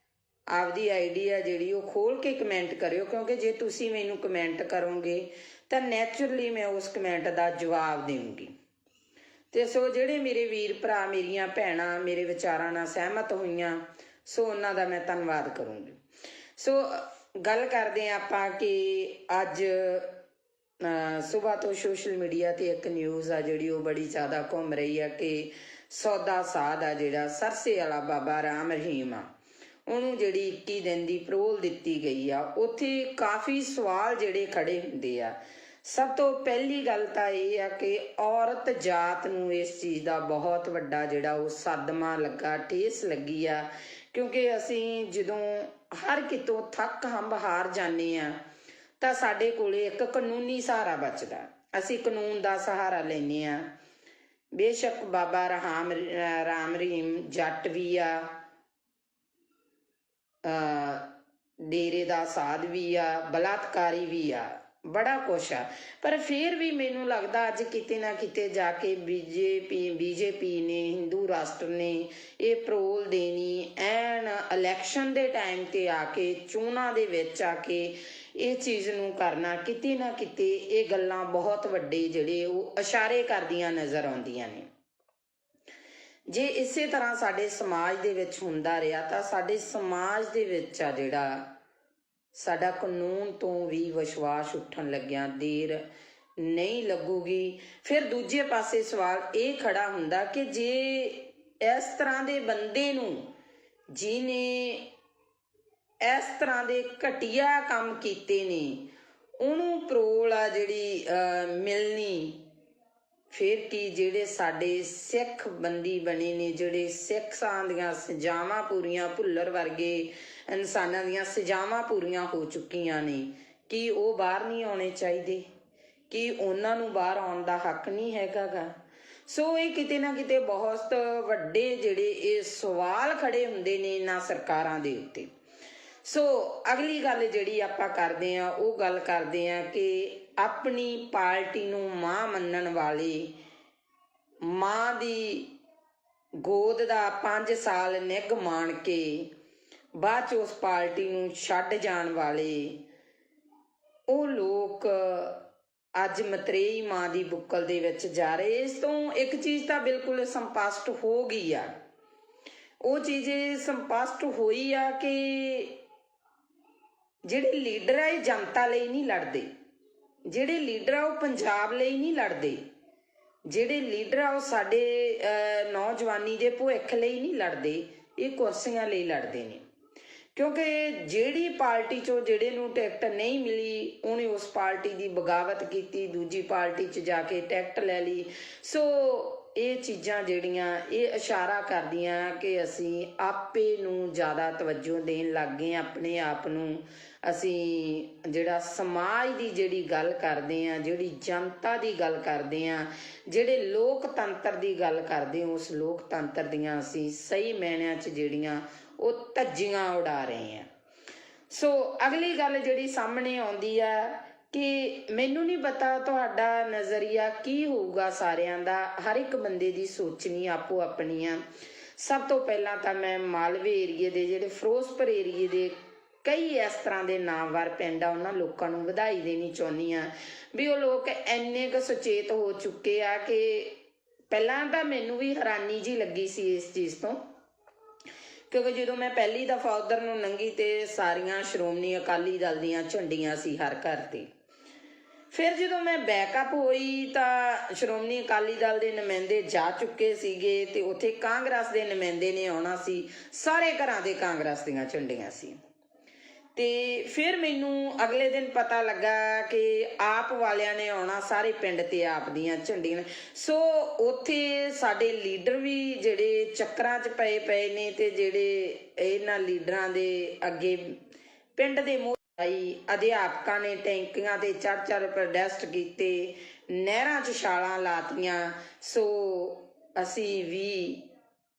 ਆਪਦੀ ID ਆ ਜਿਹੜੀ ਉਹ ਖੋਲ ਕੇ ਕਮੈਂਟ ਕਰਿਓ, ਕਿਉਂਕਿ ਜੇ ਤੁਸੀਂ ਮੈਨੂੰ ਕਮੈਂਟ ਕਰੋਗੇ ਤਾਂ ਨੈਚੁਰਲੀ ਮੈਂ ਉਸ ਕਮੈਂਟ ਦਾ ਜਵਾਬ ਦੇਵਾਂਗੀ। ਤੇ ਸੋ ਜਿਹੜੇ ਮੇਰੇ ਵੀਰ ਭਰਾ, ਮੇਰੀਆਂ ਭੈਣਾਂ ਮੇਰੇ ਵਿਚਾਰਾਂ ਨਾਲ ਸਹਿਮਤ ਹੋਈਆਂ, ਸੋ ਉਹਨਾਂ ਦਾ ਮੈਂ ਧੰਨਵਾਦ ਕਰੂੰਗੀ। ਸੋ ਗੱਲ ਕਰਦੇ ਹਾਂ ਆਪਾਂ ਕਿ ਅੱਜ ਸੁਬਾਹ ਤੋਂ ਸੋਸ਼ਲ ਮੀਡੀਆ ਤੇ ਇੱਕ ਨਿਊਜ਼ ਆ ਜਿਹੜੀ ਉਹ ਬੜੀ ਜ਼ਿਆਦਾ ਘੁੰਮ ਰਹੀ ਆ ਕਿ ਸੌਦਾ ਸਾਧ ਆ ਜਿਹੜਾ ਸਰਸੇ ਵਾਲਾ ਬਾਬਾ ਰਾਮ ਰਹੀਮ ਆ, ਉਹਨੂੰ ਜਿਹੜੀ 21 ਦਿਨ ਦੀ ਪਰੋਲ ਦਿੱਤੀ ਗਈ ਆ। ਉੱਥੇ ਕਾਫੀ ਸਵਾਲ ਜਿਹੜੇ ਖੜੇ ਹੁੰਦੇ ਆ। ਸਭ ਤੋਂ ਪਹਿਲੀ ਗੱਲ ਤਾਂ ਇਹ ਆ ਕਿ ਔਰਤ ਜਾਤ ਨੂੰ ਇਸ ਚੀਜ਼ ਦਾ ਬਹੁਤ ਵੱਡਾ ਜਿਹੜਾ ਉਹ ਸਦਮਾ ਲੱਗਾ, ਠੇਸ ਲੱਗੀ ਆ, ਕਿਉਂਕਿ ਅਸੀਂ ਜਦੋਂ ਹਰ ਕਿਤੋਂ ਥੱਕ ਹੰਬ ਹਾਰ ਜਾਂਦੇ ਆ ਤਾਂ ਸਾਡੇ ਕੋਲੇ ਇੱਕ ਕਾਨੂੰਨੀ ਸਹਾਰਾ ਬਚਦਾ, ਅਸੀਂ ਕਾਨੂੰਨ ਦਾ ਸਹਾਰਾ ਲੈਂਦੇ ਆ। ਬੇਸ਼ੱਕ ਬਾਬਾ ਰਾਮ ਰਹੀਮ ਜੱਟ ਵੀ ਆ, ਡੇਰੇ ਦਾ ਸਾਧ ਵੀ ਆ, ਬਲਾਤਕਾਰੀ ਵੀ ਆ, ਬੜਾ ਕੁਛ ਆ। ਪਰ ਫਿਰ ਵੀ ਮੈਨੂੰ ਲੱਗਦਾ ਅੱਜ ਕਿਤੇ ਨਾ ਕਿਤੇ ਜਾ ਕੇ ਬੀਜੇਪੀ ਨੇ, ਹਿੰਦੂ ਰਾਸ਼ਟਰ ਨੇ ਇਹ ਪਰੋਲ ਦੇਣੀ ਐਨ ਇਲੈਕਸ਼ਨ ਦੇ ਟਾਈਮ 'ਤੇ ਆ ਕੇ, ਚੋਣਾਂ ਦੇ ਵਿੱਚ ਆ ਕੇ ਇਹ ਚੀਜ਼ ਨੂੰ ਕਰਨਾ, ਕਿਤੇ ਨਾ ਕਿਤੇ ਇਹ ਗੱਲਾਂ ਬਹੁਤ ਵੱਡੇ ਜਿਹੜੇ ਉਹ ਇਸ਼ਾਰੇ ਕਰਦੀਆਂ ਨਜ਼ਰ ਆਉਂਦੀਆਂ ਨੇ। ਜੇ ਇਸੇ ਤਰ੍ਹਾਂ ਸਾਡੇ ਸਮਾਜ ਦੇ ਵਿੱਚ ਹੁੰਦਾ ਰਿਹਾ ਤਾਂ ਸਾਡੇ ਸਮਾਜ ਦੇ ਵਿੱਚ ਆ ਜਿਹੜਾ ਸਾਡਾ ਕਾਨੂੰਨ ਤੋਂ ਵੀ ਵਿਸ਼ਵਾਸ ਉੱਠਣ ਲੱਗਿਆ ਦੇਰ ਨਹੀਂ ਲੱਗੂਗੀ। ਫਿਰ ਦੂਜੇ ਪਾਸੇ ਸਵਾਲ ਇਹ ਖੜਾ ਹੁੰਦਾ ਕਿ ਜੇ ਇਸ ਤਰ੍ਹਾਂ ਦੇ ਬੰਦੇ ਨੂੰ, ਜਿਹਨੇ ਇਸ ਤਰ੍ਹਾਂ ਦੇ ਘਟੀਆ ਕੰਮ ਕੀਤੇ ਨੇ, ਉਹਨੂੰ ਪਰੋਲ ਆ ਜਿਹੜੀ ਮਿਲਣੀ, ਫਿਰ ਕੀ ਜਿਹੜੇ ਸਾਡੇ ਸਿੱਖ ਬੰਦੀ ਬਣੇ ਨੇ, ਜਿਹੜੇ ਸਿੱਖਾਂ ਦੀਆਂ ਸਜ਼ਾਵਾਂ ਪੂਰੀਆਂ, ਭੁੱਲਰ ਵਰਗੇ ਇਨਸਾਨਾਂ ਦੀਆਂ ਸਜ਼ਾਵਾਂ ਪੂਰੀਆਂ ਹੋ ਚੁੱਕੀਆਂ ਨੇ, ਕੀ ਉਹ ਬਾਹਰ ਨਹੀਂ ਆਉਣੇ ਚਾਹੀਦੇ? ਕੀ ਉਹਨਾਂ ਨੂੰ ਬਾਹਰ ਆਉਣ ਦਾ ਹੱਕ ਨਹੀਂ ਹੈਗਾ ਗਾ? ਸੋ ਇਹ ਕਿਤੇ ਨਾ ਕਿਤੇ ਬਹੁਤ ਵੱਡੇ ਜਿਹੜੇ ਇਹ ਸਵਾਲ ਖੜੇ ਹੁੰਦੇ ਨੇ ਇਹਨਾਂ ਸਰਕਾਰਾਂ ਦੇ ਉੱਤੇ। ਸੋ ਅਗਲੀ ਗੱਲ ਜਿਹੜੀ ਆਪਾਂ ਕਰਦੇ ਹਾਂ ਉਹ ਗੱਲ ਕਰਦੇ ਹਾਂ ਕਿ ਆਪਣੀ ਪਾਰਟੀ ਨੂੰ ਮਾਂ ਮੰਨਣ ਵਾਲੇ, ਮਾਂ ਦੀ ਗੋਦ ਦਾ 5 ਸਾਲ ਨਿੱਘ ਮਾਣ ਕੇ ਬਾਅਦ 'ਚ ਉਸ ਪਾਰਟੀ ਨੂੰ ਛੱਡ ਜਾਣ ਵਾਲੇ ਉਹ ਲੋਕ ਅੱਜ ਮਤਰੇਈ ਮਾਂ ਦੀ ਬੁੱਕਲ ਦੇ ਵਿੱਚ ਜਾ ਰਹੇ। ਇਸ ਤੋਂ ਇੱਕ ਚੀਜ਼ ਤਾਂ ਬਿਲਕੁਲ ਸੰਪਸ਼ਟ ਹੋ ਗਈ ਆ, ਉਹ ਚੀਜ਼ ਸੰਪਸ਼ਟ ਹੋਈ ਆ ਕਿ ਜਿਹੜੇ ਲੀਡਰ ਆ ਇਹ ਜਨਤਾ ਲਈ ਨਹੀਂ ਲੜਦੇ, ਜਿਹੜੇ ਲੀਡਰ ਆ ਉਹ ਪੰਜਾਬ ਲਈ ਨਹੀਂ ਲੜਦੇ, ਜਿਹੜੇ ਲੀਡਰ ਆ ਉਹ ਸਾਡੇ ਨੌਜਵਾਨੀ ਦੇ ਭਵਿੱਖ ਲਈ ਨਹੀਂ ਲੜਦੇ, ਇਹ ਕੁਰਸੀਆਂ ਲਈ ਲੜਦੇ ਨੇ। ਕਿਉਂਕਿ ਜਿਹੜੀ ਪਾਰਟੀ 'ਚੋਂ ਜਿਹੜੇ ਨੂੰ ਟਿਕਟ ਨਹੀਂ ਮਿਲੀ ਉਹਨੇ ਉਸ ਪਾਰਟੀ ਦੀ ਬਗਾਵਤ ਕੀਤੀ, ਦੂਜੀ ਪਾਰਟੀ 'ਚ ਜਾ ਕੇ ਟਿਕਟ ਲੈ ਲਈ। ਸੋ ਇਹ ਚੀਜ਼ਾਂ ਜਿਹੜੀਆਂ ਇਹ ਇਸ਼ਾਰਾ ਕਰਦੀਆਂ ਕਿ ਅਸੀਂ ਆਪੇ ਨੂੰ ਜ਼ਿਆਦਾ ਤਵੱਜੋ ਦੇਣ ਲੱਗ ਗਏ, ਆਪਣੇ ਆਪ ਨੂੰ ਅਸੀਂ ਜਿਹੜਾ ਸਮਾਜ ਦੀ ਜਿਹੜੀ ਗੱਲ ਕਰਦੇ ਹਾਂ, ਜਿਹੜੀ ਜਨਤਾ ਦੀ ਗੱਲ ਕਰਦੇ ਹਾਂ, ਜਿਹੜੇ ਲੋਕਤੰਤਰ ਦੀ ਗੱਲ ਕਰਦੇ ਹਾਂ, ਉਸ ਲੋਕਤੰਤਰ ਦੀਆਂ ਅਸੀਂ ਸਹੀ ਮਾਇਨਿਆਂ 'ਚ ਜਿਹੜੀਆਂ ਉਹ ਧੱਜੀਆਂ ਉਡਾ ਰਹੇ ਹਾਂ। ਸੋ ਅਗਲੀ ਗੱਲ ਜਿਹੜੀ ਸਾਹਮਣੇ ਆਉਂਦੀ ਆ ਕਿ ਮੈਨੂੰ ਨਹੀਂ ਪਤਾ ਤੁਹਾਡਾ ਨਜ਼ਰੀਆ ਕੀ ਹੋਊਗਾ ਸਾਰਿਆਂ ਦਾ, ਹਰ ਇੱਕ ਬੰਦੇ ਦੀ ਸੋਚਣੀ ਆਪੋ ਆਪਣੀ ਆ। ਸਭ ਤੋਂ ਪਹਿਲਾਂ ਤਾਂ ਮੈਂ ਮਾਲਵੇ ਏਰੀਏ ਦੇ, ਜਿਹੜੇ ਫਿਰੋਜ਼ਪੁਰ ਏਰੀਏ ਦੇ ਕਈ ਇਸ ਤਰ੍ਹਾਂ ਦੇ ਨਾਮਵਰ ਪਿੰਡ ਆ, ਉਹਨਾਂ ਲੋਕਾਂ ਨੂੰ ਵਧਾਈ ਦੇਣੀ ਚਾਹੁੰਦੀ ਹਾਂ ਵੀ ਉਹ ਲੋਕ ਇੰਨੇ ਕੁ ਸੁਚੇਤ ਹੋ ਚੁੱਕੇ ਆ ਕਿ ਪਹਿਲਾਂ ਤਾਂ ਮੈਨੂੰ ਵੀ ਹੈਰਾਨੀ ਜੀ ਲੱਗੀ ਸੀ ਇਸ ਚੀਜ਼ ਤੋਂ, ਕਿਉਂਕਿ ਜਦੋਂ ਮੈਂ ਪਹਿਲੀ ਦਫਾ ਉਧਰ ਨੂੰ ਲੰਘੀ ਤੇ ਸਾਰੀਆਂ ਸ਼੍ਰੋਮਣੀ ਅਕਾਲੀ ਦਲ ਦੀਆਂ ਝੰਡੀਆਂ ਸੀ ਹਰ ਘਰ ਤੇ। ਫਿਰ ਜਦੋਂ ਮੈਂ ਬੈਕਅਪ ਹੋਈ ਤਾਂ ਸ਼੍ਰੋਮਣੀ ਅਕਾਲੀ ਦਲ ਦੇ ਨੁਮਾਇੰਦੇ ਜਾ ਚੁੱਕੇ ਸੀਗੇ ਤੇ ਉੱਥੇ ਕਾਂਗਰਸ ਦੇ ਨੁਮਾਇੰਦੇ ਨੇ ਆਉਣਾ ਸੀ, ਸਾਰੇ ਘਰਾਂ ਦੇ ਕਾਂਗਰਸ ਦੀਆਂ ਝੰਡੀਆਂ ਸੀ। ਤੇ ਫਿਰ ਮੈਨੂੰ ਅਗਲੇ ਦਿਨ ਪਤਾ ਲੱਗਾ ਕਿ ਆਪ ਵਾਲਿਆਂ ਨੇ ਆਉਣਾ, ਸਾਰੇ ਪਿੰਡ ਤੇ ਆਪ ਦੀਆਂ ਝੰਡੀਆਂ। ਸੋ ਉੱਥੇ ਸਾਡੇ ਲੀਡਰ ਵੀ ਜਿਹੜੇ ਚੱਕਰਾਂ 'ਚ ਪਏ ਨੇ ਤੇ ਜਿਹੜੇ ਇਹਨਾਂ ਲੀਡਰਾਂ ਦੇ ਅੱਗੇ ਪਿੰਡ ਦੇ ਮੋਹਰੀ ਅਧਿਆਪਕਾਂ ਨੇ ਟੈਂਕੀਆਂ ਤੇ ਚੜ੍ਹ ਪ੍ਰੋਟੈਸਟ ਕੀਤੇ, ਨਹਿਰਾਂ 'ਚ ਛਾਲਾਂ ਲਾਤੀਆਂ। ਸੋ ਅਸੀਂ ਵੀ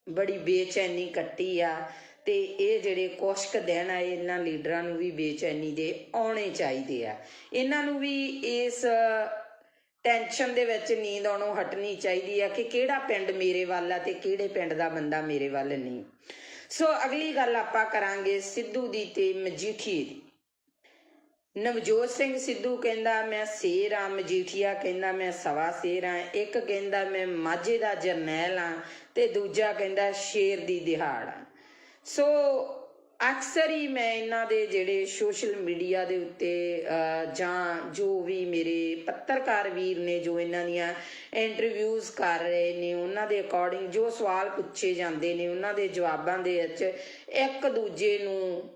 ਬੜੀ ਬੇਚੈਨੀ ਕੱਟੀ ਆ ਤੇ ਇਹ ਜਿਹੜੇ ਕੁਛ ਕੁ ਦਿਨ ਆ ਇਹਨਾਂ ਲੀਡਰਾਂ ਨੂੰ ਵੀ ਬੇਚੈਨੀ ਦੇ ਆਉਣੇ ਚਾਹੀਦੇ ਆ। ਇਹਨਾਂ ਨੂੰ ਵੀ ਇਸ ਟੈਨਸ਼ਨ ਦੇ ਵਿੱਚ ਨੀਂਦ ਆਉਣੋਂ ਹਟਣੀ ਚਾਹੀਦੀ ਆ ਕਿ ਕਿਹੜਾ ਪਿੰਡ ਮੇਰੇ ਵੱਲ ਆ ਤੇ ਕਿਹੜੇ ਪਿੰਡ ਦਾ ਬੰਦਾ ਮੇਰੇ ਵੱਲ ਨਹੀਂ। ਸੋ ਅਗਲੀ ਗੱਲ ਆਪਾਂ ਕਰਾਂਗੇ ਸਿੱਧੂ ਦੀ ਤੇ ਮਜੀਠੀਏ ਦੀ। ਨਵਜੋਤ ਸਿੰਘ ਸਿੱਧੂ ਕਹਿੰਦਾ ਮੈਂ ਸ਼ੇਰ ਆ, ਮਜੀਠੀਆ ਕਹਿੰਦਾ ਮੈਂ ਸਵਾ ਸ਼ੇਰ ਆ, ਇੱਕ ਕਹਿੰਦਾ ਮੈਂ ਮਾਝੇ ਦਾ ਜਰਨੈਲ ਆ ਤੇ ਦੂਜਾ ਕਹਿੰਦਾ ਸ਼ੇਰ ਦੀ ਦਿਹਾੜ ਆ। ਸੋ ਅਕਸਰ ਹੀ ਮੈਂ ਇਹਨਾਂ ਦੇ ਜਿਹੜੇ ਸੋਸ਼ਲ ਮੀਡੀਆ ਦੇ ਉੱਤੇ ਜਾਂ ਜੋ ਵੀ ਮੇਰੇ ਪੱਤਰਕਾਰ ਵੀਰ ਨੇ ਜੋ ਇਹਨਾਂ ਦੀਆਂ ਇੰਟਰਵਿਊਜ਼ ਕਰ ਰਹੇ ਨੇ ਉਹਨਾਂ ਦੇ ਅਕੋਰਡਿੰਗ ਜੋ ਸਵਾਲ ਪੁੱਛੇ ਜਾਂਦੇ ਨੇ ਉਹਨਾਂ ਦੇ ਜਵਾਬਾਂ ਦੇ ਵਿੱਚ ਇੱਕ ਦੂਜੇ ਨੂੰ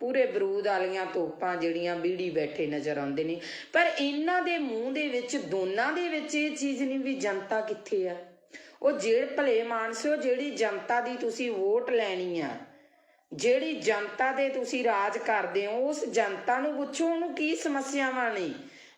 ਪੂਰੇ ਬਰੂਦ ਵਾਲੀਆਂ ਤੋਪਾਂ ਜਿਹੜੀਆਂ ਬੀੜੀ ਬੈਠੇ ਨਜ਼ਰ ਆਉਂਦੇ ਨੇ। ਪਰ ਇਹਨਾਂ ਦੇ ਮੂੰਹ ਦੇ ਵਿੱਚ ਦੋਨਾਂ ਦੇ ਵਿੱਚ ਇਹ ਚੀਜ਼ ਨਹੀਂ ਵੀ ਜਨਤਾ ਕਿੱਥੇ ਆ। ਉਹ ਜਿਹੜੇ ਭਲੇ ਮਾਨਸਿਓ, ਜਿਹੜੀ ਜਨਤਾ ਦੀ ਤੁਸੀਂ ਵੋਟ ਲੈਣੀ ਆ, ਜਿਹੜੀ ਜਨਤਾ ਦੇ ਤੁਸੀਂ ਰਾਜ ਕਰਦੇ ਹੋ, ਉਸ ਜਨਤਾ ਨੂੰ ਪੁੱਛੋ ਉਹਨੂੰ ਕੀ ਸਮੱਸਿਆਵਾਂ ਨੇ,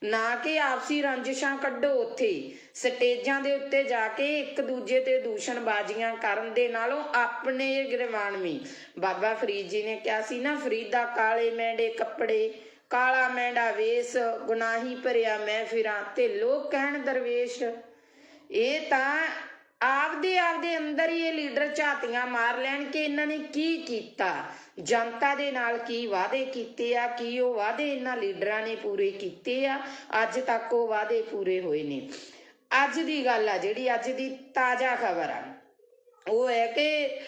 ਨਾ ਕਿ ਆਪਸੀ ਰੰਜਿਸ਼ਾਂ ਕੱਢੋ। ਉੱਥੇ ਸਟੇਜਾਂ ਦੇ ਉੱਤੇ ਜਾ ਕੇ ਇੱਕ ਦੂਜੇ ਤੇ ਦੂਸ਼ਣਬਾਜ਼ੀਆਂ ਕਰਨ ਦੇ ਨਾਲੋਂ ਆਪਣੇ ਗਿਰਵਾਨਵੀ ਬਾਬਾ ਫਰੀਦ ਜੀ ਨੇ ਕਿਹਾ ਸੀ ਨਾ, ਫਰੀਦਾ ਕਾਲੇ ਮੈਂਡੇ ਕੱਪੜੇ ਕਾਲਾ ਮਹਿੰਡਾ ਵੇਸ ਗੁਨਾਹੀ ਭਰਿਆ ਮੈਂ ਫਿਰਾਂ ਤੇ ਲੋਕ ਕਹਿਣ ਦਰਵੇਸ਼। ਇਹ ਤਾਂ ਆਪਦੇ ਅੰਦਰ ਹੀ ਇਹ ਲੀਡਰ ਝਾਤੀਆਂ ਮਾਰ ਲੈਣ ਕਿ ਇਹਨਾਂ ਨੇ ਕੀ ਕੀਤਾ, ਜਨਤਾ ਦੇ ਨਾਲ ਕੀ ਵਾਅਦੇ ਕੀਤੇ ਆ, ਕੀ ਉਹ ਵਾਅਦੇ ਇਹਨਾਂ ਲੀਡਰਾਂ ਨੇ ਪੂਰੇ ਕੀਤੇ ਆ, ਅੱਜ ਤੱਕ ਉਹ ਵਾਅਦੇ ਪੂਰੇ ਹੋਏ ਨੇ। ਅੱਜ ਦੀ ਗੱਲ ਆ ਜਿਹੜੀ ਅੱਜ ਦੀ ਤਾਜ਼ਾ ਖਬਰ ਆ ਉਹ ਹੈ ਕਿ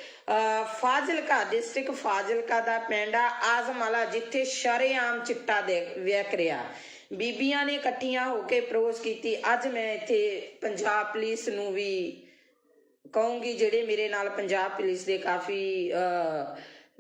ਫਾਜ਼ਿਲਕਾ ਡਿਸਟ੍ਰਿਕਟ ਫਾਜ਼ਿਲਕਾ ਦਾ ਪਿੰਡ ਆ ਆਜ਼ਮਾਲਾ, ਜਿੱਥੇ ਸ਼ਰੇਆਮ ਚਿੱਟਾ ਵਿਕ ਰਿਹਾ। ਬੀਬੀਆਂ ਨੇ ਇਕੱਠੀਆਂ ਹੋ ਕੇ ਪ੍ਰੋਸ ਕੀਤੀ। ਅੱਜ ਮੈਂ ਇੱਥੇ ਪੰਜਾਬ ਪੁਲਿਸ ਨੂੰ ਵੀ ਕਹੂੰਗੀ, ਜਿਹੜੇ ਮੇਰੇ ਨਾਲ ਪੰਜਾਬ ਪੁਲਿਸ ਦੇ ਕਾਫੀ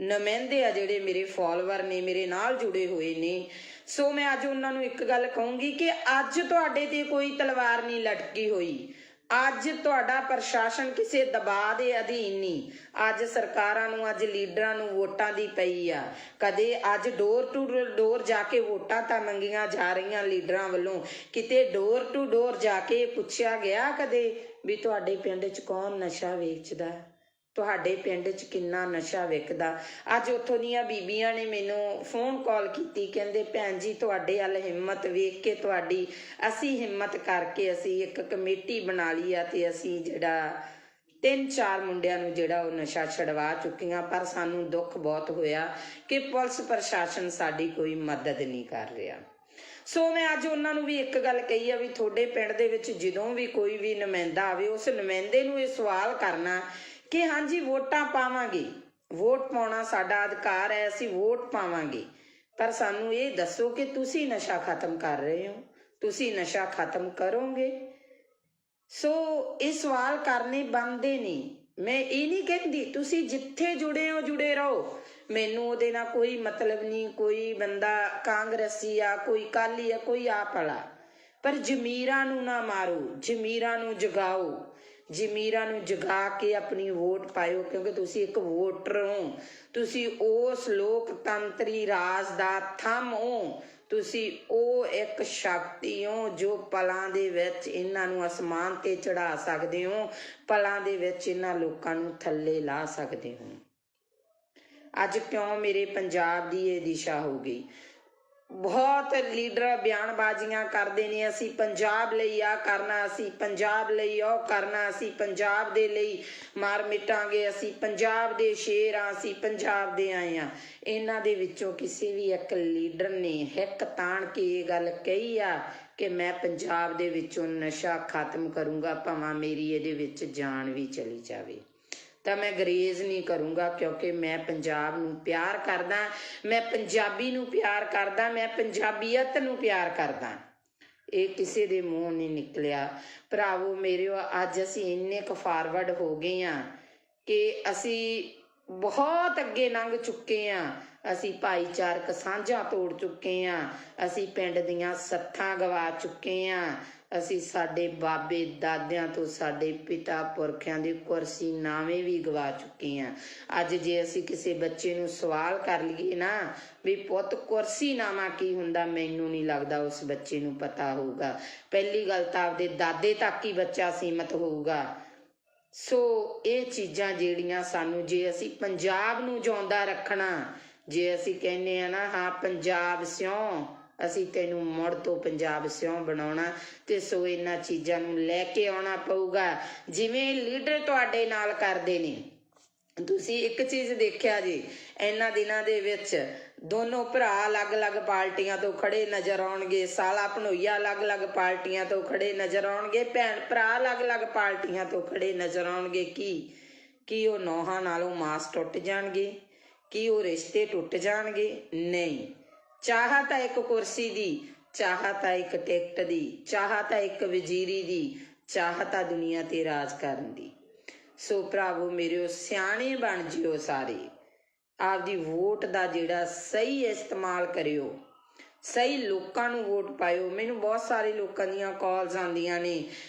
ਨੁਮਾਇੰਦੇ ਆ, ਜਿਹੜੇ ਮੇਰੇ ਫੋਲੋਵਰ ਨੇ, ਮੇਰੇ ਨਾਲ ਜੁੜੇ ਹੋਏ ਨੇ, ਸੋ ਮੈਂ ਅੱਜ ਉਹਨਾਂ ਨੂੰ ਇੱਕ ਗੱਲ ਕਹੂੰਗੀ ਕਿ ਅੱਜ ਤੁਹਾਡੇ ਤੇ ਕੋਈ ਤਲਵਾਰ ਨਹੀਂ ਲਟਕੀ ਹੋਈ। ਅੱਜ ਤੁਹਾਡਾ ਪ੍ਰਸ਼ਾਸਨ ਕਿਸੇ ਦਬਾਅ ਦੇ ਅਧੀਨ ਨਹੀਂ। ਅੱਜ ਸਰਕਾਰਾਂ ਨੂੰ, ਅੱਜ ਲੀਡਰਾਂ ਨੂੰ ਵੋਟਾਂ ਦੀ ਪਈ ਆ। ਕਦੇ ਅੱਜ ਡੋਰ ਟੂ ਡੋਰ ਜਾ ਕੇ ਵੋਟਾਂ ਤਾਂ ਮੰਗੀਆਂ ਜਾ ਰਹੀਆਂ ਲੀਡਰਾਂ ਵੱਲੋਂ, ਕਿਤੇ ਡੋਰ ਟੂ ਡੋਰ ਜਾ ਕੇ ਪੁੱਛਿਆ ਗਿਆ ਕਦੇ ਵੀ ਤੁਹਾਡੇ ਪਿੰਡ 'ਚ ਕੌਣ ਨਸ਼ਾ ਵੇਚਦਾ, ਤੁਹਾਡੇ ਪਿੰਡ 'ਚ ਕਿੰਨਾ ਨਸ਼ਾ ਵਿਕਦਾ। ਅੱਜ ਉੱਥੋਂ ਦੀਆਂ ਬੀਬੀਆਂ ਨੇ ਮੈਨੂੰ ਫੋਨ ਕਾਲ ਕੀਤੀ, ਕਹਿੰਦੇ ਭੈਣ ਜੀ ਤੁਹਾਡੇ ਵੱਲ ਹਿੰਮਤ ਵੇਖ ਕੇ ਤੁਹਾਡੀ, ਅਸੀਂ ਹਿੰਮਤ ਕਰਕੇ ਅਸੀਂ ਇੱਕ ਕਮੇਟੀ ਬਣਾ ਲਈ ਆ ਤੇ ਅਸੀਂ ਜਿਹੜਾ 3-4 ਮੁੰਡਿਆਂ ਨੂੰ ਜਿਹੜਾ ਉਹ ਨਸ਼ਾ ਛਡਵਾ ਚੁੱਕੀਆਂ। ਪਰ ਸਾਨੂੰ ਦੁੱਖ ਬਹੁਤ ਹੋਇਆ ਕਿ ਪੁਲਿਸ ਪ੍ਰਸ਼ਾਸਨ ਸਾਡੀ ਕੋਈ ਮਦਦ ਨਹੀਂ ਕਰ ਰਿਹਾ। ਸੋ ਮੈਂ ਅੱਜ ਉਹਨਾਂ ਨੂੰ ਵੀ ਇੱਕ ਗੱਲ ਕਹੀ ਆ ਵੀ ਤੁਹਾਡੇ ਪਿੰਡ ਦੇ ਵਿੱਚ ਜਦੋਂ ਵੀ ਕੋਈ ਵੀ ਨੁਮਾਇੰਦਾ ਆਵੇ, ਉਸ ਨੁਮਾਇੰਦੇ ਨੂੰ ਇਹ ਸਵਾਲ ਕਰਨਾ ਕਿ ਹਾਂਜੀ ਵੋਟਾਂ ਪਾਵਾਂਗੇ, ਵੋਟ ਪਾਉਣਾ ਸਾਡਾ ਅਧਿਕਾਰ ਹੈ, ਅਸੀਂ ਵੋਟ ਪਾਵਾਂਗੇ, ਪਰ ਸਾਨੂੰ ਇਹ ਦੱਸੋ ਕਿ ਤੁਸੀਂ ਨਸ਼ਾ ਖਤਮ ਕਰ ਰਹੇ ਹੋ, ਤੁਸੀਂ ਨਸ਼ਾ ਖਤਮ ਕਰੋਗੇ। ਸੋ ਇਹ ਸਵਾਲ ਕਰਨੇ ਬਣਦੇ ਨਹੀਂ। ਮੈਂ ਇਹ ਨਹੀਂ ਕਹਿੰਦੀ ਤੁਸੀਂ ਜਿੱਥੇ ਜੁੜੇ ਹੋ ਜੁੜੇ ਰਹੋ, ਮੈਨੂੰ ਉਹਦੇ ਨਾਲ ਕੋਈ ਮਤਲਬ ਨਹੀਂ। ਕੋਈ ਬੰਦਾ ਕਾਂਗਰਸੀ ਆ, ਕੋਈ ਅਕਾਲੀ ਆ, ਕੋਈ ਆਪ ਵਾਲਾ, ਪਰ ਜ਼ਮੀਰਾਂ ਨੂੰ ਨਾ ਮਾਰੋ, ਜ਼ਮੀਰਾਂ ਨੂੰ ਜਗਾਓ, ਜ਼ਮੀਰਾਂ ਨੂੰ ਜਗਾ ਕੇ ਆਪਣੀ ਵੋਟ ਪਾਇਓ, ਕਿਉਂਕਿ ਤੁਸੀਂ ਇੱਕ ਵੋਟਰ ਹੋ, ਤੁਸੀਂ ਉਸ ਲੋਕਤੰਤਰੀ ਰਾਜ ਦਾ ਥੰਮ ਹੋ, ਤੁਸੀਂ ਉਹ ਇੱਕ ਸ਼ਕਤੀ ਹੋ ਜੋ ਪਲਾਂ ਦੇ ਵਿੱਚ ਇਹਨਾਂ ਨੂੰ ਅਸਮਾਨ ਤੇ ਚੜਾ ਸਕਦੇ ਹੋ, ਪਲਾਂ ਦੇ ਵਿੱਚ ਇਹਨਾਂ ਲੋਕਾਂ ਨੂੰ ਥੱਲੇ ਲਾ ਸਕਦੇ ਹੋ। ਅੱਜ ਕਿਉਂ ਮੇਰੇ ਪੰਜਾਬ ਦੀ ਇਹ ਦਿਸ਼ਾ ਹੋ ਗਈ? ਬਹੁਤ ਲੀਡਰ ਬਿਆਨਬਾਜ਼ੀਆਂ ਕਰਦੇ ਨੇ, ਅਸੀਂ ਪੰਜਾਬ ਲਈ ਆ ਕਰਨਾ, ਅਸੀਂ ਪੰਜਾਬ ਲਈ ਉਹ ਕਰਨਾ, ਅਸੀਂ ਪੰਜਾਬ ਦੇ ਲਈ ਮਾਰ ਮਿਟਾਂਗੇ, ਅਸੀਂ ਪੰਜਾਬ ਦੇ ਸ਼ੇਰ ਆ, ਅਸੀਂ ਪੰਜਾਬ ਦੇ ਆਏ ਆ। ਇਹਨਾਂ ਦੇ ਵਿੱਚੋਂ ਕਿਸੇ ਵੀ ਇੱਕ ਲੀਡਰ ਨੇ ਹਿੱਕ ਤਾਣ ਕੇ ਇਹ ਗੱਲ ਕਹੀ ਆ ਕਿ ਮੈਂ ਪੰਜਾਬ ਦੇ ਵਿੱਚੋਂ ਨਸ਼ਾ ਖਤਮ ਕਰੂੰਗਾ, ਭਾਵੇਂ ਮੇਰੀ ਇਹਦੇ ਵਿੱਚ ਜਾਨ ਵੀ ਚਲੀ ਜਾਵੇ, ਤਾਂ ਮੈਂ ਗਰੇਜ਼ ਨਹੀਂ ਕਰੂੰਗਾ, ਕਿਉਂਕਿ ਮੈਂ ਪੰਜਾਬ ਨੂੰ ਪਿਆਰ ਕਰਦਾ, ਮੈਂ ਪੰਜਾਬੀ ਨੂੰ ਪਿਆਰ ਕਰਦਾ, ਮੈਂ ਪੰਜਾਬੀਅਤ ਨੂੰ ਪਿਆਰ ਕਰਦਾ। ਇਹ ਕਿਸੇ ਦੇ ਮੂੰਹ ਨਹੀਂ ਨਿਕਲਿਆ। ਭਰਾਵੋ ਮੇਰਿਓ, ਅੱਜ ਅਸੀਂ ਇੰਨੇ ਕੁ ਫਾਰਵਰਡ ਹੋ ਗਏ ਹਾਂ ਕਿ ਅਸੀਂ ਬਹੁਤ ਅੱਗੇ ਲੰਘ ਚੁੱਕੇ ਹਾਂ। ਅਸੀਂ ਭਾਈਚਾਰਕ ਸਾਂਝਾਂ ਤੋੜ ਚੁੱਕੇ ਹਾਂ, ਅਸੀਂ ਪਿੰਡ ਦੀਆਂ ਸੱਥਾਂ ਗਵਾ ਚੁੱਕੇ ਹਾਂ, ਅਸੀਂ ਸਾਡੇ ਬਾਬੇ ਦਾਦਿਆਂ ਤੋਂ, ਸਾਡੇ ਪਿਤਾ ਪੁਰਖਿਆਂ ਦੇ ਕੁਰਸੀਨਾਮੇ ਵੀ ਗਵਾ ਚੁੱਕੇ ਹਾਂ। ਅੱਜ ਜੇ ਅਸੀਂ ਕਿਸੇ ਬੱਚੇ ਨੂੰ ਸਵਾਲ ਕਰ ਲਈਏ ਨਾ ਵੀ ਪੁੱਤ ਕੁਰਸੀਨਾਮਾ ਕੀ ਹੁੰਦਾ, ਮੈਨੂੰ ਨਹੀਂ ਲੱਗਦਾ ਉਸ ਬੱਚੇ ਨੂੰ ਪਤਾ ਹੋਊਗਾ। ਪਹਿਲੀ ਗੱਲ ਤਾਂ ਆਪਦੇ ਦਾਦੇ ਤੱਕ ਹੀ ਬੱਚਾ ਸੀਮਤ ਹੋਊਗਾ। ਸੋ ਇਹ ਚੀਜ਼ਾਂ ਜਿਹੜੀਆਂ ਸਾਨੂੰ, ਜੇ ਅਸੀਂ ਪੰਜਾਬ ਨੂੰ ਜਿਉਂਦਾ ਰੱਖਣਾ, ਜੇ ਅਸੀਂ ਕਹਿੰਦੇ ਆ ਨਾ ਹਾਂ ਪੰਜਾਬ ਸਿਉਂ, ਅਸੀਂ ਤੈਨੂੰ ਮੁੜ ਤੋਂ ਪੰਜਾਬ ਸਿਉਂ ਬਣਾਉਣਾ, ਤੇ ਸੋ ਇਹਨਾਂ ਚੀਜ਼ਾਂ ਨੂੰ ਲੈ ਕੇ ਆਉਣਾ ਪਊਗਾ ਜਿਵੇਂ ਲੀਡਰ ਤੁਹਾਡੇ ਨਾਲ ਕਰਦੇ ਨੇ। ਤੁਸੀਂ ਇੱਕ ਚੀਜ਼ ਦੇਖਿਆ ਜੀ, ਇਹਨਾਂ ਦਿਨਾਂ ਦੇ ਵਿੱਚ ਦੋਨੋਂ ਭਰਾ ਅਲੱਗ-ਅਲੱਗ ਪਾਰਟੀਆਂ ਤੋਂ ਖੜੇ ਨਜ਼ਰ ਆਉਣਗੇ, ਸਾਲਾ ਭਣੋਈਆ ਅਲੱਗ-ਅਲੱਗ ਪਾਰਟੀਆਂ ਤੋਂ ਖੜੇ ਨਜ਼ਰ ਆਉਣਗੇ, ਭੈਣ ਭਰਾ ਅਲੱਗ-ਅਲੱਗ ਪਾਰਟੀਆਂ ਤੋਂ ਖੜੇ ਨਜ਼ਰ ਆਉਣਗੇ। ਕੀ ਉਹ ਨੌਹਾਂ ਨਾਲੋਂ ਮਾਸ ਟੁੱਟ ਜਾਣਗੇ? ਕੀ ਉਹ ਰਿਸ਼ਤੇ ਟੁੱਟ ਜਾਣਗੇ? ਨਹੀਂ। ਚਾਹ ਤਾਂ ਇੱਕ ਕੁਰਸੀ ਦੀ, ਚਾਹ ਤਾਂ ਇੱਕ ਟਿਕਟ ਦੀ, ਚਾਹ ਤਾਂ ਇੱਕ ਵਜ਼ੀਰੀ ਦੀ, ਚਾਹ ਤਾਂ ਦੁਨੀਆ ਤੇ ਰਾਜ ਕਰਨ ਦੀ। ਸੋ ਭਰਾਵੋ ਮੇਰਿਓ, ਸਿਆਣੇ ਬਣ ਜਿਓ ਸਾਰੇ, ਆਪਦੀ ਵੋਟ ਦਾ ਜਿਹੜਾ ਸਹੀ ਇਸਤੇਮਾਲ ਕਰਿਓ, ਸਹੀ ਲੋਕਾਂ ਨੂੰ ਵੋਟ ਪਾਇਓ। ਮੈਨੂੰ ਬਹੁਤ ਸਾਰੇ ਲੋਕਾਂ ਦੀਆਂ ਕਾਲਸ ਆਉਂਦੀਆਂ ਨੇ,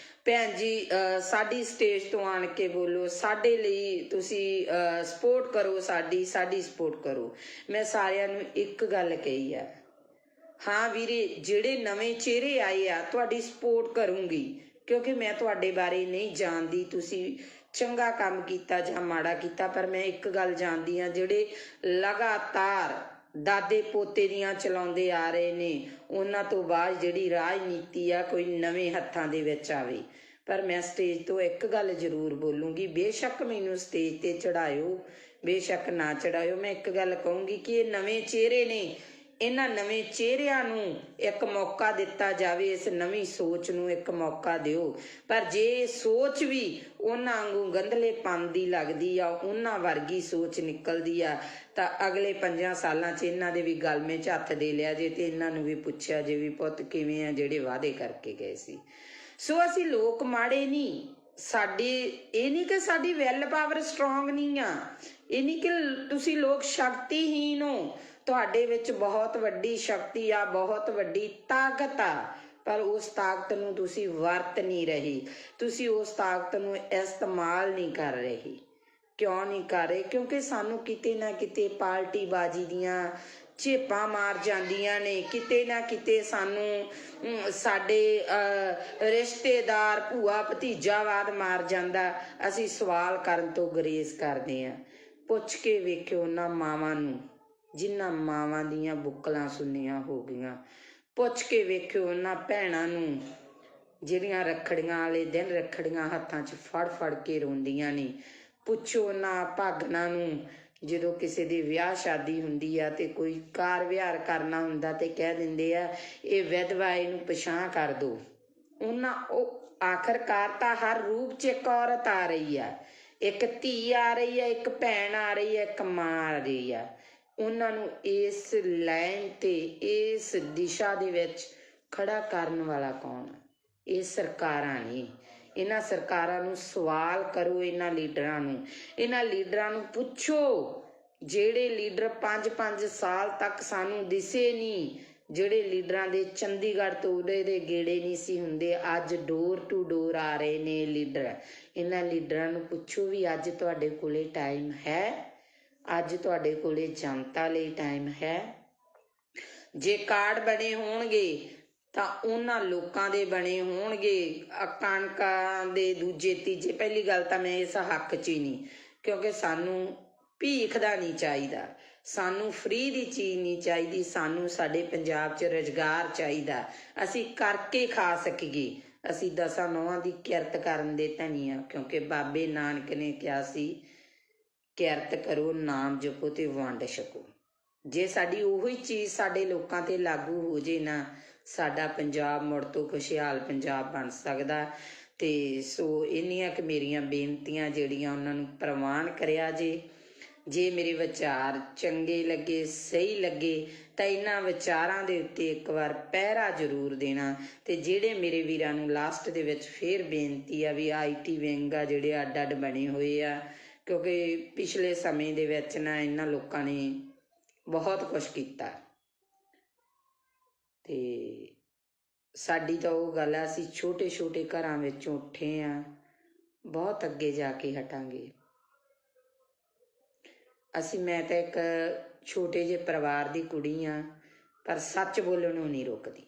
ਭੈਣ ਜੀ ਸਾਡੀ ਸਟੇਜ ਤੋਂ ਆਣ ਕੇ ਬੋਲੋ, ਸਾਡੇ ਲਈ ਤੁਸੀਂ ਸਪੋਰਟ ਕਰੋ, ਸਾਡੀ ਸਪੋਰਟ ਕਰੋ। ਮੈਂ ਸਾਰਿਆਂ ਨੂੰ ਇੱਕ ਗੱਲ ਕਹੀ ਆ, ਹਾਂ ਵੀਰੇ ਜਿਹੜੇ ਨਵੇਂ ਚਿਹਰੇ ਆਏ ਆ ਤੁਹਾਡੀ ਸਪੋਰਟ ਕਰੂੰਗੀ, ਕਿਉਂਕਿ ਮੈਂ ਤੁਹਾਡੇ ਬਾਰੇ ਨਹੀਂ ਜਾਣਦੀ ਤੁਸੀਂ ਚੰਗਾ ਕੰਮ ਕੀਤਾ ਜਾਂ ਮਾੜਾ ਕੀਤਾ, ਪਰ ਮੈਂ ਇੱਕ ਗੱਲ ਜਾਣਦੀ ਹਾਂ, ਜਿਹੜੇ ਲਗਾਤਾਰ ਦਾਦੇ ਪੋਤੇ ਦੀਆਂ ਚਲਾਉਂਦੇ ਆ ਰਹੇ ਨੇ, ਉਹਨਾਂ ਤੋਂ ਬਾਅਦ ਜਿਹੜੀ ਰਾਜਨੀਤੀ ਆ ਕੋਈ ਨਵੇਂ ਹੱਥਾਂ ਦੇ ਵਿੱਚ ਆਵੇ। ਪਰ ਮੈਂ ਸਟੇਜ ਤੋਂ ਇੱਕ ਗੱਲ ਜ਼ਰੂਰ ਬੋਲੂੰਗੀ, ਬੇਸ਼ੱਕ ਮੈਨੂੰ ਸਟੇਜ ਤੇ ਚੜਾਇਓ, ਬੇਸ਼ੱਕ ਨਾ ਚੜਾਇਓ, ਮੈਂ ਇੱਕ ਗੱਲ ਕਹੂੰਗੀ ਕਿ ਇਹ ਨਵੇਂ ਚਿਹਰੇ ਨੇ, ਇਹਨਾਂ ਨਵੇਂ ਚਿਹਰਿਆਂ ਨੂੰ ਇੱਕ ਮੌਕਾ ਦਿੱਤਾ ਜਾਵੇ, ਇਸ ਨਵੀਂ ਸੋਚ ਨੂੰ ਇੱਕ ਮੌਕਾ ਦਿਓ। ਪਰ ਜੇ ਇਹ ਸੋਚ ਵੀ ਉਹਨਾਂ ਵਾਂਗੂ ਗੰਧਲੇਪਨ ਦੀ ਲੱਗਦੀ ਆ, ਉਹਨਾਂ ਵਰਗੀ ਸੋਚ ਨਿਕਲਦੀ ਆ, ਤਾਂ ਅਗਲੇ 5 ਸਾਲਾਂ 'ਚ ਇਹਨਾਂ ਦੇ ਵੀ ਗਲਮੇ 'ਚ ਹੱਥ ਦੇ ਲਿਆ ਜੇ ਤੇ ਇਹਨਾਂ ਨੂੰ ਵੀ ਪੁੱਛਿਆ ਜੇ ਵੀ ਪੁੱਤ ਕਿਵੇਂ ਆ ਜਿਹੜੇ ਵਾਅਦੇ ਕਰਕੇ ਗਏ ਸੀ। ਸੋ ਅਸੀਂ ਲੋਕ ਮਾੜੇ ਨਹੀਂ, ਸਾਡੇ ਇਹ ਨਹੀਂ ਕਿ ਸਾਡੀ ਵੈਲ ਪਾਵਰ ਸਟਰੋਂਗ ਨਹੀਂ ਆ, ਇਹ ਨਹੀਂ ਕਿ ਤੁਸੀਂ ਲੋਕ ਸ਼ਕਤੀਹੀਨ ਹੋ, ਤੁਹਾਡੇ ਵਿੱਚ ਬਹੁਤ ਵੱਡੀ ਸ਼ਕਤੀ ਆ, ਬਹੁਤ ਵੱਡੀ ਤਾਕਤ ਆ, ਪਰ ਉਸ ਤਾਕਤ ਨੂੰ ਤੁਸੀਂ ਵਰਤ ਨਹੀਂ ਰਹੇ, ਤੁਸੀਂ ਉਸ ਤਾਕਤ ਨੂੰ ਇਸਤੇਮਾਲ ਨਹੀਂ ਕਰ ਰਹੇ। ਕਿਉਂ ਨਹੀਂ ਕਰ ਰਹੇ? ਕਿਉਂਕਿ ਸਾਨੂੰ ਕਿਤੇ ਨਾ ਕਿਤੇ ਪਾਰਟੀਬਾਜ਼ੀ ਦੀਆਂ ਝੇਪਾਂ ਮਾਰ ਜਾਂਦੀਆਂ ਨੇ, ਕਿਤੇ ਨਾ ਕਿਤੇ ਸਾਨੂੰ ਸਾਡੇ ਰਿਸ਼ਤੇਦਾਰ ਭੂਆ ਭਤੀਜਾਵਾਦ ਮਾਰ ਜਾਂਦਾ। ਅਸੀਂ ਸਵਾਲ ਕਰਨ ਤੋਂ ਗੁਰੇਜ਼ ਕਰਦੇ ਹਾਂ। ਪੁੱਛ ਕੇ ਵੇਖਿਓ ਉਹਨਾਂ ਮਾਵਾਂ ਨੂੰ ਜਿਨ੍ਹਾਂ ਮਾਵਾਂ ਦੀਆਂ ਬੁੱਕਲਾਂ ਸੁੰਨੀਆਂ ਹੋ ਗਈਆਂ, ਪੁੱਛ ਕੇ ਵੇਖਿਓ ਉਹਨਾਂ ਭੈਣਾਂ ਨੂੰ ਜਿਹੜੀਆਂ ਰੱਖੜੀਆਂ ਵਾਲੇ ਦਿਨ ਰੱਖੜੀਆਂ ਹੱਥਾਂ 'ਚ ਫੜ ਫੜ ਕੇ ਰੋਂਦੀਆਂ ਨੇ, ਪੁੱਛੋ ਉਹਨਾਂ ਭਾਗਨਾਂ ਨੂੰ ਜਦੋਂ ਕਿਸੇ ਦੀ ਵਿਆਹ ਸ਼ਾਦੀ ਹੁੰਦੀ ਆ ਤੇ ਕੋਈ ਕਾਰ ਵਿਹਾਰ ਕਰਨਾ ਹੁੰਦਾ ਤੇ ਕਹਿ ਦਿੰਦੇ ਆ ਇਹ ਵਿਧਵਾ, ਇਹਨੂੰ ਪਛਾਣ ਕਰ ਦੋ। ਉਹਨਾਂ ਉਹ ਆਖਰਕਾਰ ਤਾਂ ਹਰ ਰੂਪ 'ਚ ਇੱਕ ਔਰਤ ਆ ਰਹੀ ਆ, ਇੱਕ ਧੀ ਆ ਰਹੀ ਆ, ਇੱਕ ਭੈਣ ਆ ਰਹੀ ਆ, ਇੱਕ ਮਾਂ ਆ ਰਹੀ ਆ। ਉਹਨਾਂ ਨੂੰ ਇਸ ਲਾਈਨ ਤੇ ਇਸ ਦਿਸ਼ਾ ਦੇ ਵਿੱਚ ਖੜਾ ਕਰਨ ਵਾਲਾ ਕੌਣ? ਇਹ ਸਰਕਾਰਾਂ ਨੇ। ਇਹਨਾਂ ਸਰਕਾਰਾਂ ਨੂੰ ਸਵਾਲ ਕਰੋ, ਇਹਨਾਂ ਲੀਡਰਾਂ ਨੂੰ ਪੁੱਛੋ, ਜਿਹੜੇ ਲੀਡਰ 5-5 ਸਾਲ ਤੱਕ ਸਾਨੂੰ ਦਿਸੇ ਨਹੀਂ, ਜਿਹੜੇ ਲੀਡਰਾਂ ਦੇ ਚੰਡੀਗੜ੍ਹ ਤੋਂ ਉਹਦੇ ਦੇ ਗੇੜੇ ਨਹੀਂ ਸੀ ਹੁੰਦੇ, ਅੱਜ ਡੋਰ ਟੂ ਡੋਰ ਆ ਰਹੇ ਨੇ ਲੀਡਰ। ਇਹਨਾਂ ਲੀਡਰਾਂ ਨੂੰ ਪੁੱਛੋ ਵੀ ਅੱਜ ਤੁਹਾਡੇ ਕੋਲੇ ਟਾਈਮ ਹੈ? ਅੱਜ ਤੁਹਾਡੇ ਕੋਲੇ ਜਨਤਾ ਲਈ ਟਾਈਮ ਹੈ? ਜੇ ਕਾਰਡ ਬਣੇ ਹੋਣਗੇ ਤਾਂ ਉਹਨਾਂ ਲੋਕਾਂ ਦੇ ਬਣੇ ਹੋਣਗੇ, ਕਣਕਾਂ ਦੇ ਦੂਜੇ ਤੀਜੇ। ਪਹਿਲੀ ਗੱਲ ਤਾਂ ਮੈਂ ਇਸ ਹੱਕ 'ਚ ਹੀ ਨਹੀਂ, ਕਿਉਂਕਿ ਸਾਨੂੰ ਭੀਖ ਦਾ ਨਹੀਂ ਚਾਹੀਦਾ, ਸਾਨੂੰ ਫ੍ਰੀ ਦੀ ਚੀਜ਼ ਨਹੀਂ ਚਾਹੀਦੀ, ਸਾਨੂੰ ਸਾਡੇ ਪੰਜਾਬ 'ਚ ਰੁਜ਼ਗਾਰ ਚਾਹੀਦਾ, ਅਸੀਂ ਕਰਕੇ ਖਾ ਸਕੀਏ। ਅਸੀਂ 10 ਨੌਹਾਂ ਦੀ ਕਿਰਤ ਕਰਨ ਦੇ ਧਨੀ ਆ, ਕਿਉਂਕਿ ਬਾਬੇ ਨਾਨਕ ਨੇ ਕਿਹਾ ਸੀ ਕਿਰਤ ਕਰੋ, ਨਾਮ ਜਪੋ ਤੇ ਵੰਡ ਛਕੋ। ਜੇ ਸਾਡੀ ਉਹੀ ਚੀਜ਼ ਸਾਡੇ ਲੋਕਾਂ ਤੇ ਲਾਗੂ ਹੋ ਜੇ ਨਾ, ਸਾਡਾ ਪੰਜਾਬ ਮੁੜ ਤੋਂ ਖੁਸ਼ਹਾਲ ਪੰਜਾਬ ਬਣ ਸਕਦਾ। ਤੇ ਸੋ ਇੰਨੀਆਂ ਕਿ ਮੇਰੀਆਂ ਬੇਨਤੀਆਂ ਜਿਹੜੀਆਂ ਉਹਨਾਂ ਨੂੰ ਪ੍ਰਵਾਨ ਕਰਿਆ ਜੇ ਮੇਰੇ ਵਿਚਾਰ ਚੰਗੇ ਲੱਗੇ, ਸਹੀ ਲੱਗੇ ਤਾਂ ਇਹਨਾਂ ਵਿਚਾਰਾਂ ਦੇ ਉੱਤੇ ਇੱਕ ਵਾਰ ਪਹਿਰਾ ਜ਼ਰੂਰ ਦੇਣਾ। ਤੇ ਜਿਹੜੇ ਮੇਰੇ ਵੀਰਾਂ ਨੂੰ ਲਾਸਟ ਦੇ ਵਿੱਚ ਫੇਰ ਬੇਨਤੀ ਆ ਵੀ IT ਵਿੰਗ ਆ ਜਿਹੜੇ ਅੱਡ ਅੱਡ ਬਣੇ ਹੋਏ ਆ, ਕਿਉਂਕਿ ਪਿਛਲੇ ਸਮੇਂ ਦੇ ਵਿੱਚ ਨਾ ਇਹਨਾਂ ਲੋਕਾਂ ਨੇ ਬਹੁਤ ਕੁਛ ਕੀਤਾ ਤੇ ਸਾਡੀ ਤਾਂ ਉਹ ਗੱਲ ਆ, ਅਸੀਂ ਛੋਟੇ ਛੋਟੇ ਘਰਾਂ ਵਿੱਚੋਂ ਉੱਠੇ ਆ, ਬਹੁਤ ਅੱਗੇ ਜਾ ਕੇ ਹਟਾਂਗੇ ਅਸੀਂ। ਮੈਂ ਤਾਂ ਇੱਕ ਛੋਟੇ ਜਿਹੇ ਪਰਿਵਾਰ ਦੀ ਕੁੜੀ ਆ, ਪਰ ਸੱਚ ਬੋਲਣੋਂ ਨਹੀਂ ਰੁਕਦੀ,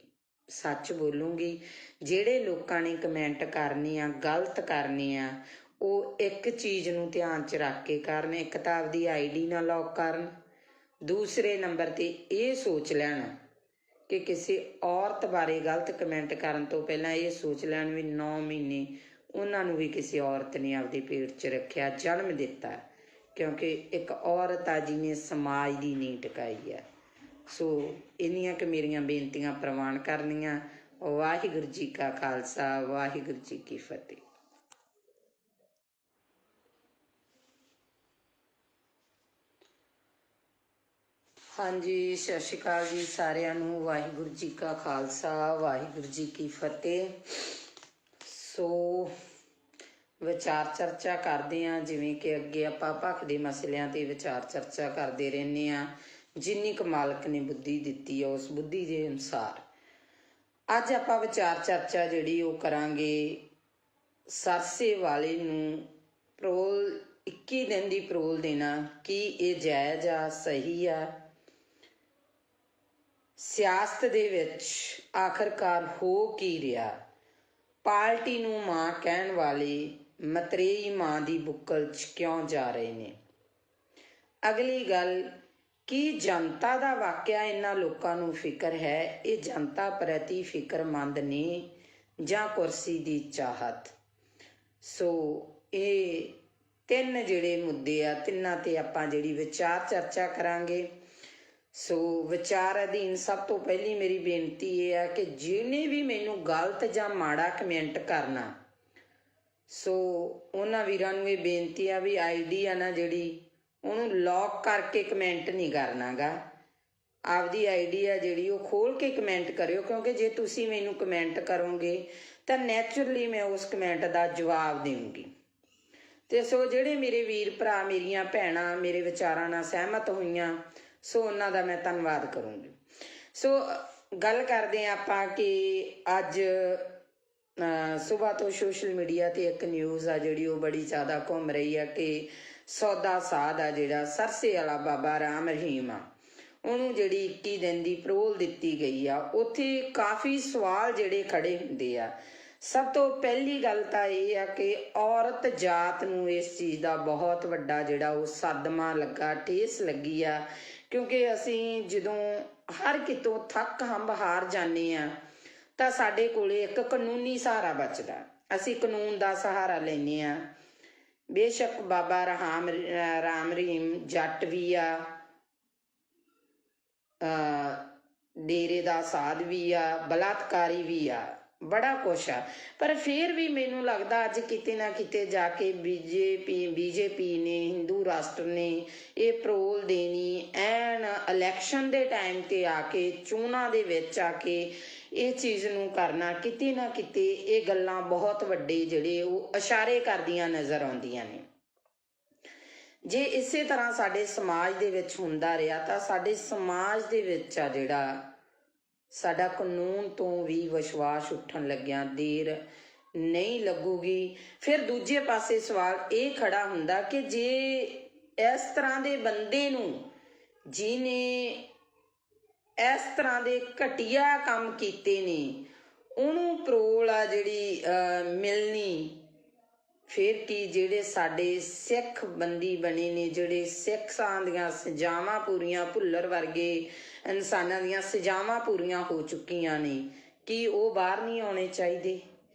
ਸੱਚ ਬੋਲੂੰਗੀ। ਜਿਹੜੇ ਲੋਕਾਂ ਨੇ ਕਮੈਂਟ ਕਰਨੇ ਆ, ਗਲਤ ਕਰਨੇ ਆ, ਉਹ ਇੱਕ ਚੀਜ਼ ਨੂੰ ਧਿਆਨ 'ਚ ਰੱਖ ਕੇ ਕਰਨ। ਇੱਕ ਤਾਂ ਆਪਦੀ ID ਨਾ ਲੌਕ ਕਰਨ, ਦੂਸਰੇ ਨੰਬਰ ਤੇ ਇਹ ਸੋਚ ਲੈਣ ਕਿ ਕਿਸੇ ਔਰਤ ਬਾਰੇ ਗਲਤ ਕਮੈਂਟ ਕਰਨ ਤੋਂ ਪਹਿਲਾਂ ਇਹ ਸੋਚ ਲੈਣ ਵੀ 9 ਮਹੀਨੇ ਉਹਨਾਂ ਨੂੰ ਵੀ ਕਿਸੇ ਔਰਤ ਨੇ ਆਪਦੇ ਪੇਟ 'ਚ ਰੱਖਿਆ, ਜਨਮ ਦਿੱਤਾ, ਕਿਉਂਕਿ ਇੱਕ ਔਰਤ ਆ ਜਿਹਨੇ ਸਮਾਜ ਦੀ ਨੀਂਹ ਟਿਕਾਈ ਆ। ਸੋ ਇੰਨੀਆਂ ਕਿ ਮੇਰੀਆਂ ਬੇਨਤੀਆਂ ਪ੍ਰਵਾਨ ਕਰਨੀਆਂ। ਵਾਹਿਗੁਰੂ ਜੀ ਕਾ ਖਾਲਸਾ, ਵਾਹਿਗੁਰੂ ਜੀ ਕੀ ਫਤਿਹ। ਹਾਂਜੀ, ਸਤਿ ਸ਼੍ਰੀ ਅਕਾਲ ਜੀ ਸਾਰਿਆਂ ਨੂੰ। ਵਾਹਿਗੁਰੂ ਜੀ ਕਾ ਖਾਲਸਾ, ਵਾਹਿਗੁਰੂ ਜੀ ਕੀ ਫਤਿਹ। ਸੋ ਵਿਚਾਰ ਚਰਚਾ ਕਰਦੇ ਹਾਂ, ਜਿਵੇਂ ਕਿ ਅੱਗੇ ਆਪਾਂ ਭਖ ਦੇ ਮਸਲਿਆਂ ਤੇ ਵਿਚਾਰ ਚਰਚਾ ਕਰਦੇ ਰਹਿੰਦੇ ਹਾਂ, ਜਿੰਨੀ ਕੁ ਮਾਲਕ ਨੇ ਬੁੱਧੀ ਦਿੱਤੀ ਆ ਉਸ ਬੁੱਧੀ ਦੇ ਅਨੁਸਾਰ। ਅੱਜ ਆਪਾਂ ਵਿਚਾਰ ਚਰਚਾ ਜਿਹੜੀ ਉਹ ਕਰਾਂਗੇ ਸਰਸੇ ਵਾਲੇ ਨੂੰ ਪਰੋਲ 21 ਦਿਨ ਦੀ ਪਰੋਲ ਦੇਣਾ, ਕੀ ਇਹ ਜਾਇਜ਼ ਆ, ਸਹੀ ਆ? ਸਿਆਸਤ ਦੇ ਵਿੱਚ ਆਖਰਕਾਰ ਹੋ ਕੀ ਰਿਹਾ? ਪਾਰਟੀ ਨੂੰ ਮਾਂ ਕਹਿਣ ਵਾਲੇ ਮਤਰੇਈ ਮਾਂ ਦੀ ਬੁੱਕਲ 'ਚ ਕਿਉਂ ਜਾ ਰਹੇ ਨੇ? ਅਗਲੀ ਗੱਲ ਕੀ ਜਨਤਾ ਦਾ ਵਾਕਿਆ ਇਹਨਾਂ ਲੋਕਾਂ ਨੂੰ ਫਿਕਰ ਹੈ? ਇਹ ਜਨਤਾ ਪ੍ਰਤੀ ਫਿਕਰਮੰਦ ਨੇ ਜਾਂ ਕੁਰਸੀ ਦੀ ਚਾਹਤ? ਸੋ ਇਹ ਤਿੰਨ ਜਿਹੜੇ ਮੁੱਦੇ ਆ, ਤਿੰਨਾਂ ਤੇ ਆਪਾਂ ਜਿਹੜੀ ਵਿਚਾਰ ਚਰਚਾ ਕਰਾਂਗੇ। ਸੋ ਵਿਚਾਰ ਅਧੀਨ ਸਭ ਤੋਂ ਪਹਿਲੀ ਮੇਰੀ ਬੇਨਤੀ ਇਹ ਆ ਕਿ ਜਿਹਨੇ ਵੀ ਮੈਨੂੰ ਗਲਤ ਜਾਂ ਮਾੜਾ ਕਮੈਂਟ ਕਰਨਾ, ਸੋ ਉਹਨਾਂ ਵੀਰਾਂ ਨੂੰ ਇਹ ਬੇਨਤੀ ਆ ਵੀ ਆਈਡੀ ਆ ਨਾ ਜਿਹੜੀ, ਉਹਨੂੰ ਲੌਕ ਕਰਕੇ ਕਮੈਂਟ ਨਹੀਂ ਕਰਨਾਗਾ। ਆਪਦੀ ਆਈਡੀ ਆ ਜਿਹੜੀ ਉਹ ਖੋਲ ਕੇ ਕਮੈਂਟ ਕਰਿਓ, ਕਿਉਂਕਿ ਜੇ ਤੁਸੀਂ ਮੈਨੂੰ ਕਮੈਂਟ ਕਰੋਗੇ ਤਾਂ ਨੈਚੁਰਲੀ ਮੈਂ ਉਸ ਕਮੈਂਟ ਦਾ ਜਵਾਬ ਦੇਵਾਂਗੀ। ਤੇ ਸੋ ਜਿਹੜੇ ਮੇਰੇ ਵੀਰ ਭਰਾ, ਮੇਰੀਆਂ ਭੈਣਾਂ ਮੇਰੇ ਵਿਚਾਰਾਂ ਨਾਲ ਸਹਿਮਤ ਹੋਈਆਂ, ਸੋ ਉਹਨਾਂ ਦਾ ਮੈਂ ਧੰਨਵਾਦ ਕਰੂੰਗੀ। ਸੋ ਗੱਲ ਕਰਦੇ ਹਾਂ ਆਪਾਂ ਕਿ ਅੱਜ ਸੁਬਾਹ ਤੋਂ ਸੋਸ਼ਲ ਮੀਡੀਆ ਤੇ ਇੱਕ ਨਿਊਜ਼ ਆ ਜਿਹੜੀ ਉਹ ਬੜੀ ਜ਼ਿਆਦਾ ਘੁੰਮ ਰਹੀ ਆ ਕਿ ਸੌਦਾ ਸਾਧ ਆ ਜਿਹੜਾ ਸਰਸੇ ਵਾਲਾ ਬਾਬਾ ਰਾਮ ਰਹੀਮ ਆ, ਉਹਨੂੰ ਜਿਹੜੀ 21 ਦਿਨ ਦੀ ਪਰੋਲ ਦਿੱਤੀ ਗਈ ਆ। ਉੱਥੇ ਕਾਫੀ ਸਵਾਲ ਜਿਹੜੇ ਖੜੇ ਹੁੰਦੇ ਆ। ਸਭ ਤੋਂ ਪਹਿਲੀ ਗੱਲ ਤਾਂ ਇਹ ਆ ਕਿ ਔਰਤ ਜਾਤ ਨੂੰ ਇਸ ਚੀਜ਼ ਦਾ ਬਹੁਤ ਵੱਡਾ ਜਿਹੜਾ ਉਹ ਸਦਮਾ ਲੱਗਾ, ਠੇਸ ਲੱਗੀ ਆ, ਕਿਉਂਕਿ ਅਸੀਂ ਜਦੋਂ ਹਰ ਕਿਤੋਂ ਥੱਕ ਹੰਬ ਹਾਰ ਜਾਂਦੇ ਆ ਤਾਂ ਸਾਡੇ ਕੋਲੇ ਇੱਕ ਕਾਨੂੰਨੀ ਸਹਾਰਾ ਬਚਦਾ। ਅਸੀਂ ਕਾਨੂੰਨ ਦਾ ਸਹਾਰਾ ਲੈਂਦੇ ਆ। ਬੇਸ਼ੱਕ ਬਾਬਾ ਰਾਮ ਰਹੀਮ ਜੱਟ ਵੀ ਆ, ਡੇਰੇ ਦਾ ਸਾਧ ਵੀ ਆ, ਬਲਾਤਕਾਰੀ ਵੀ ਆ, ਬੜਾ ਕੁਛ ਆ। ਪਰ ਫਿਰ ਵੀ ਮੈਨੂੰ ਲੱਗਦਾ ਅੱਜ ਕਿਤੇ ਨਾ ਕਿਤੇ ਜਾ ਕੇ ਬੀਜੇਪੀ ਨੇ, ਹਿੰਦੂ ਰਾਸ਼ਟਰ ਨੇ ਇਹ ਪਰੋਲ ਦੇਣੀ, ਐਨ ਇਲੈਕਸ਼ਨ ਦੇ ਟਾਈਮ ਤੇ ਆ ਕੇ, ਚੋਣਾਂ ਦੇ ਵਿੱਚ ਆ ਕੇ ਇਹ ਚੀਜ਼ ਨੂੰ ਕਰਨਾ, ਕਿਤੇ ਨਾ ਕਿਤੇ ਇਹ ਗੱਲਾਂ ਬਹੁਤ ਵੱਡੇ ਜਿਹੜੇ ਉਹ ਇਸ਼ਾਰੇ ਕਰਦੀਆਂ ਨਜ਼ਰ ਆਉਂਦੀਆਂ ਨੇ। ਜੇ ਇਸੇ ਤਰ੍ਹਾਂ ਸਾਡੇ ਸਮਾਜ ਦੇ ਵਿੱਚ ਹੁੰਦਾ ਰਿਹਾ ਤਾਂ ਸਾਡੇ ਸਮਾਜ ਦੇ ਵਿੱਚ ਆ ਜਿਹੜਾ ਸਾਡਾ ਕਾਨੂੰਨ ਤੋਂ ਵੀ ਵਿਸ਼ਵਾਸ ਉੱਠਣ ਲੱਗਿਆ ਦੇਰ ਨਹੀਂ ਲੱਗੂਗੀ। ਫਿਰ ਦੂਜੇ ਪਾਸੇ ਸਵਾਲ ਇਹ ਖੜਾ ਹੁੰਦਾ ਕਿ ਜੇ ਇਸ ਤਰ੍ਹਾਂ ਦੇ ਬੰਦੇ ਨੂੰ, ਜਿਹਨੇ ਇਸ ਤਰ੍ਹਾਂ ਦੇ ਘਟੀਆ ਕੰਮ ਕੀਤੇ ਨੇ, ਉਹਨੂੰ ਪਰੋਲ ਆ ਜਿਹੜੀ ਮਿਲਣੀ, ਫਿਰ ਕੀ ਜਿਹੜੇ ਸਾਡੇ ਸਿੱਖ ਬੰਦੀ ਬਣੇ ਨੇ, ਜਿਹੜੇ ਸਿੱਖਾਂ ਦੀਆਂ ਸਜ਼ਾਵਾਂ ਪੂਰੀਆਂ, ਭੁੱਲਰ ਵਰਗੇ ਇਨਸਾਨਾਂ ਦੀਆਂ ਸਜ਼ਾਵਾਂ ਪੂਰੀਆਂ ਹੋ ਚੁੱਕੀਆਂ ਨੇ, ਕੀ ਉਹ ਬਾਹਰ ਨਹੀਂ ਆਉਣੇ ਚਾਹੀਦੇ?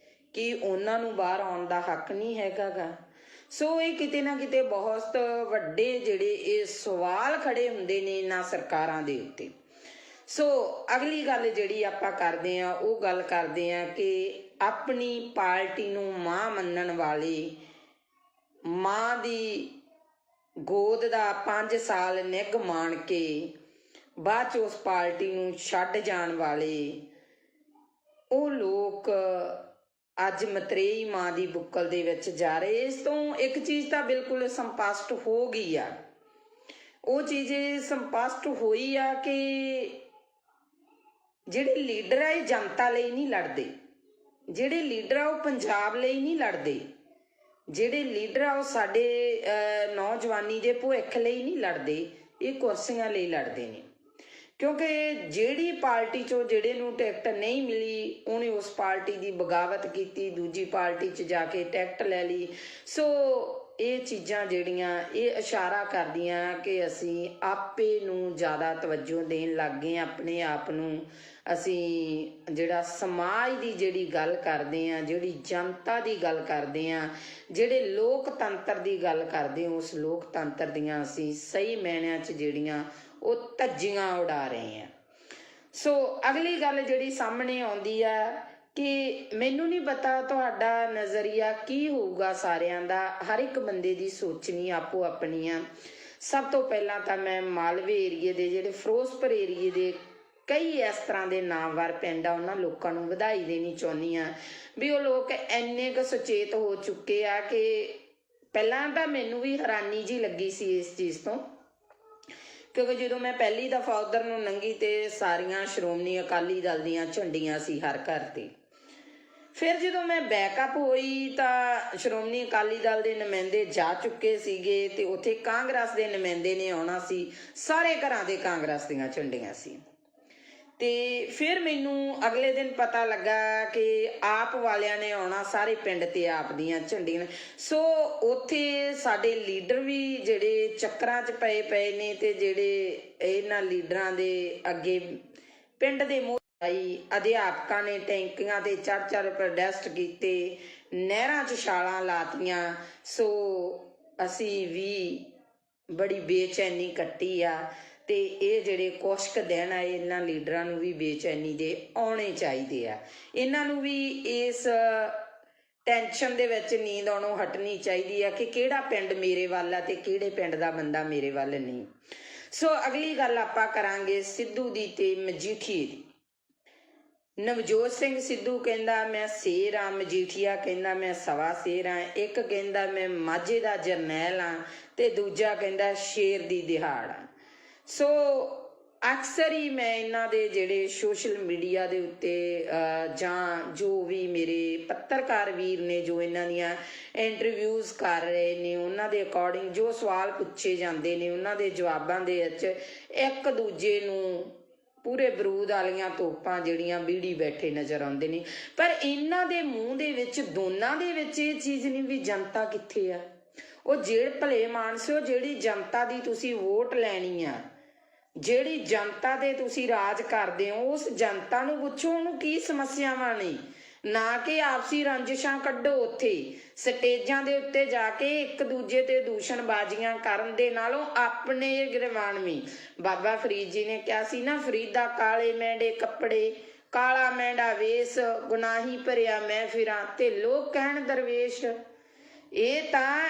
ਕੀ ਉਹਨਾਂ ਨੂੰ ਬਾਹਰ ਆਉਣ ਦਾ ਹੱਕ ਨਹੀਂ ਹੈਗਾ ਗਾ? ਸੋ ਇਹ ਕਿਤੇ ਨਾ ਕਿਤੇ ਬਹੁਤ ਵੱਡੇ ਜਿਹੜੇ ਇਹ ਸਵਾਲ ਖੜੇ ਹੁੰਦੇ ਨੇ ਇਹਨਾਂ ਸਰਕਾਰਾਂ ਦੇ ਉੱਤੇ। ਸੋ ਅਗਲੀ ਗੱਲ ਜਿਹੜੀ ਆਪਾਂ ਕਰਦੇ ਹਾਂ ਉਹ ਗੱਲ ਕਰਦੇ ਹਾਂ ਕਿ ਆਪਣੀ ਪਾਰਟੀ ਨੂੰ ਮਾਂ ਮੰਨਣ ਵਾਲੇ, ਮਾਂ ਦੀ ਗੋਦ ਦਾ 5 ਸਾਲ ਨਿੱਘ ਮਾਣ ਕੇ ਬਾਅਦ 'ਚ ਉਸ ਪਾਰਟੀ ਨੂੰ ਛੱਡ ਜਾਣ ਵਾਲੇ ਉਹ ਲੋਕ ਅੱਜ ਮਤਰੇਈ ਮਾਂ ਦੀ ਬੁੱਕਲ ਦੇ ਵਿੱਚ ਜਾ ਰਹੇ। ਇਸ ਤੋਂ ਇੱਕ ਚੀਜ਼ ਤਾਂ ਬਿਲਕੁਲ ਸੰਪਸ਼ਟ ਹੋ ਗਈ ਆ। ਉਹ ਚੀਜ਼ ਸੰਪਸ਼ਟ ਹੋਈ ਆ ਕਿ ਜਿਹੜੇ ਲੀਡਰ ਆ ਇਹ ਜਨਤਾ ਲਈ ਨਹੀਂ ਲੜਦੇ, ਜਿਹੜੇ ਲੀਡਰ ਆ ਉਹ ਪੰਜਾਬ ਲਈ ਨਹੀਂ ਲੜਦੇ, ਜਿਹੜੇ ਲੀਡਰ ਆ ਉਹ ਸਾਡੇ ਨੌਜਵਾਨੀ ਦੇ ਭਵਿੱਖ ਲਈ ਨਹੀਂ ਲੜਦੇ, ਇਹ ਕੁਰਸੀਆਂ ਲਈ ਲੜਦੇ ਨੇ। ਕਿਉਂਕਿ ਜਿਹੜੀ ਪਾਰਟੀ 'ਚੋਂ ਜਿਹੜੇ ਨੂੰ ਟਿਕਟ ਨਹੀਂ ਮਿਲੀ ਉਹਨੇ ਉਸ ਪਾਰਟੀ ਦੀ ਬਗਾਵਤ ਕੀਤੀ, ਦੂਜੀ ਪਾਰਟੀ 'ਚ ਜਾ ਕੇ ਟਿਕਟ ਲੈ ਲਈ। ਸੋ ਇਹ ਚੀਜ਼ਾਂ ਜਿਹੜੀਆਂ ਇਹ ਇਸ਼ਾਰਾ ਕਰਦੀਆਂ ਕਿ ਅਸੀਂ ਆਪੇ ਨੂੰ ਜ਼ਿਆਦਾ ਤਵੱਜੋ ਦੇਣ ਲੱਗ ਗਏ, ਆਪਣੇ ਆਪ ਨੂੰ। ਅਸੀਂ ਜਿਹੜਾ ਸਮਾਜ ਦੀ ਜਿਹੜੀ ਗੱਲ ਕਰਦੇ ਹਾਂ, ਜਿਹੜੀ ਜਨਤਾ ਦੀ ਗੱਲ ਕਰਦੇ ਹਾਂ, ਜਿਹੜੇ ਲੋਕਤੰਤਰ ਦੀ ਗੱਲ ਕਰਦੇ ਹਾਂ, ਉਸ ਲੋਕਤੰਤਰ ਦੀਆਂ ਅਸੀਂ ਸਹੀ ਮਾਇਨਿਆਂ 'ਚ ਜਿਹੜੀਆਂ ਉਹ ਧੱਜੀਆਂ ਉਡਾ ਰਹੇ ਹਾਂ। ਸੋ ਅਗਲੀ ਗੱਲ ਜਿਹੜੀ ਸਾਹਮਣੇ ਆਉਂਦੀ ਆ ਕਿ ਮੈਨੂੰ ਨਹੀਂ ਪਤਾ ਤੁਹਾਡਾ ਨਜ਼ਰੀਆ ਕੀ ਹੋਊਗਾ ਸਾਰਿਆਂ ਦਾ, ਹਰ ਇੱਕ ਬੰਦੇ ਦੀ ਸੋਚਣੀ ਆਪੋ ਆਪਣੀ ਆ। ਸਭ ਤੋਂ ਪਹਿਲਾਂ ਤਾਂ ਮੈਂ ਮਾਲਵੇ ਏਰੀਏ ਦੇ, ਜਿਹੜੇ ਫਿਰੋਜ਼ਪੁਰ ਏਰੀਏ ਦੇ ਕਈ ਇਸ ਤਰ੍ਹਾਂ ਦੇ ਨਾਮਵਰ ਪਿੰਡ ਆ, ਉਹਨਾਂ ਲੋਕਾਂ ਨੂੰ ਵਧਾਈ ਦੇਣੀ ਚਾਹੁੰਦੀ ਹਾਂ ਵੀ ਉਹ ਲੋਕ ਇੰਨੇ ਕੁ ਸੁਚੇਤ ਹੋ ਚੁੱਕੇ ਆ ਕਿ ਪਹਿਲਾਂ ਤਾਂ ਮੈਨੂੰ ਵੀ ਹੈਰਾਨੀ ਜੀ ਲੱਗੀ ਸੀ ਇਸ ਚੀਜ਼ ਤੋਂ, ਕਿਉਂਕਿ ਜਦੋਂ ਮੈਂ ਪਹਿਲੀ ਦਫਾ ਉਧਰ ਨੂੰ ਲੰਘੀ ਤੇ ਸਾਰੀਆਂ ਸ਼੍ਰੋਮਣੀ ਅਕਾਲੀ ਦਲ ਦੀਆਂ ਝੰਡੀਆਂ ਸੀ ਹਰ ਘਰ ਤੇ। ਫਿਰ ਜਦੋਂ ਮੈਂ ਬੈਕਅਪ ਹੋਈ ਤਾਂ ਸ਼੍ਰੋਮਣੀ ਅਕਾਲੀ ਦਲ ਦੇ ਨੁਮਾਇੰਦੇ ਜਾ ਚੁੱਕੇ ਸੀਗੇ ਤੇ ਉੱਥੇ ਕਾਂਗਰਸ ਦੇ ਨੁਮਾਇੰਦੇ ਨੇ ਆਉਣਾ ਸੀ, ਸਾਰੇ ਘਰਾਂ ਦੇ ਕਾਂਗਰਸ ਦੀਆਂ ਝੰਡੀਆਂ ਸੀ। ਤੇ ਫਿਰ ਮੈਨੂੰ ਅਗਲੇ ਦਿਨ ਪਤਾ ਲੱਗਾ ਕਿ ਆਪ ਵਾਲਿਆਂ ਨੇ ਆਉਣਾ ਸਾਰੇ ਪਿੰਡ ਤੇ ਆਪ ਦੀਆਂ ਝੰਡੀਆਂ। ਸੋ ਉੱਥੇ ਸਾਡੇ ਲੀਡਰ ਵੀ ਜਿਹੜੇ ਚੱਕਰਾਂ 'ਚ ਪਏ ਨੇ ਤੇ ਜਿਹੜੇ ਇਹਨਾਂ ਲੀਡਰਾਂ ਦੇ ਅੱਗੇ ਪਿੰਡ ਦੇ ਮੋਹਰੀ ਅਧਿਆਪਕਾਂ ਨੇ ਟੈਂਕੀਆਂ ਤੇ ਚੜ੍ਹ ਪ੍ਰੋਟੈਸਟ ਕੀਤੇ, ਨਹਿਰਾਂ 'ਚ ਛਾਲਾਂ ਲਾਤੀਆਂ। ਸੋ ਅਸੀਂ ਵੀ ਬੜੀ ਬੇਚੈਨੀ ਕੱਟੀ ਆ ਤੇ ਇਹ ਜਿਹੜੇ ਕੁਛ ਕੁ ਦਿਨ ਆ ਇਹਨਾਂ ਲੀਡਰਾਂ ਨੂੰ ਵੀ ਬੇਚੈਨੀ ਦੇ ਆਉਣੇ ਚਾਹੀਦੇ ਆ। ਇਹਨਾਂ ਨੂੰ ਵੀ ਇਸ ਟੈਨਸ਼ਨ ਦੇ ਵਿੱਚ ਨੀਂਦ ਆਉਣੋਂ ਹਟਣੀ ਚਾਹੀਦੀ ਆ ਕਿ ਕਿਹੜਾ ਪਿੰਡ ਮੇਰੇ ਵੱਲ ਆ ਤੇ ਕਿਹੜੇ ਪਿੰਡ ਦਾ ਬੰਦਾ ਮੇਰੇ ਵੱਲ ਨਹੀਂ। ਸੋ ਅਗਲੀ ਗੱਲ ਆਪਾਂ ਕਰਾਂਗੇ ਸਿੱਧੂ ਦੀ ਤੇ ਮਜੀਠੀਏ ਦੀ। ਨਵਜੋਤ ਸਿੰਘ ਸਿੱਧੂ ਕਹਿੰਦਾ ਮੈਂ ਸ਼ੇਰ ਆ, ਮਜੀਠੀਆ ਕਹਿੰਦਾ ਮੈਂ ਸਵਾ ਸ਼ੇਰ ਆ, ਇੱਕ ਕਹਿੰਦਾ ਮੈਂ ਮਾਝੇ ਦਾ ਜਰਨੈਲ ਆ ਤੇ ਦੂਜਾ ਕਹਿੰਦਾ ਸ਼ੇਰ ਦੀ ਦਿਹਾੜ ਆ। ਸੋ ਅਕਸਰ ਹੀ ਮੈਂ ਇਹਨਾਂ ਦੇ ਜਿਹੜੇ ਸੋਸ਼ਲ ਮੀਡੀਆ ਦੇ ਉੱਤੇ ਜਾਂ ਜੋ ਵੀ ਮੇਰੇ ਪੱਤਰਕਾਰ ਵੀਰ ਨੇ ਜੋ ਇਹਨਾਂ ਦੀਆਂ ਇੰਟਰਵਿਊਜ਼ ਕਰ ਰਹੇ ਨੇ ਉਹਨਾਂ ਦੇ ਅਕੋਰਡਿੰਗ ਜੋ ਸਵਾਲ ਪੁੱਛੇ ਜਾਂਦੇ ਨੇ ਉਹਨਾਂ ਦੇ ਜਵਾਬਾਂ ਦੇ ਵਿੱਚ ਇੱਕ ਦੂਜੇ ਨੂੰ ਪੂਰੇ ਬਰੂਦ ਵਾਲੀਆਂ ਤੋਪਾਂ ਜਿਹੜੀਆਂ ਬੀੜੀ ਬੈਠੇ ਨਜ਼ਰ ਆਉਂਦੇ ਨੇ। ਪਰ ਇਹਨਾਂ ਦੇ ਮੂੰਹ ਦੇ ਵਿੱਚ ਦੋਨਾਂ ਦੇ ਵਿੱਚ ਇਹ ਚੀਜ਼ ਨਹੀਂ ਵੀ ਜਨਤਾ ਕਿੱਥੇ ਆ। ਉਹ ਜਿਹੜੇ ਭਲੇ ਮਾਨਸਿਓ ਜਿਹੜੀ ਜਨਤਾ ਦੀ ਤੁਸੀਂ ਵੋਟ ਲੈਣੀ ਆ, ਜਿਹੜੀ ਜਨਤਾ ਦੇ ਤੁਸੀਂ ਰਾਜ ਕਰਦੇ ਹੋ, ਉਸ ਜਨਤਾ ਨੂੰ ਪੁੱਛੋ ਉਹਨੂੰ ਕੀ ਸਮੱਸਿਆਵਾਂ ਨੇ, ਨਾ ਕਿ ਆਪਸੀ ਰੰਜਿਸ਼ਾਂ ਕੱਢੋ। ਉੱਥੇ ਸਟੇਜਾਂ ਦੇ ਉੱਤੇ ਜਾ ਕੇ ਇੱਕ ਦੂਜੇ ਤੇ ਦੂਸ਼ਣਬਾਜ਼ੀਆਂ ਕਰਨ ਦੇ ਨਾਲੋਂ ਆਪਣੇ ਗਿਰਵਾਨਵੀ ਬਾਬਾ ਫਰੀਦ ਜੀ ਨੇ ਕਿਹਾ ਸੀ ਨਾ, ਫਰੀਦਾ ਕਾਲੇ ਮੈਂਡੇ ਕੱਪੜੇ ਕਾਲਾ ਮੈਂਡਾ ਵੇਸ, ਗੁਨਾਹੀ ਭਰਿਆ ਮੈਂ ਫਿਰਾਂ ਤੇ ਲੋਕ ਕਹਿਣ ਦਰਵੇਸ਼। ਇਹ ਤਾਂ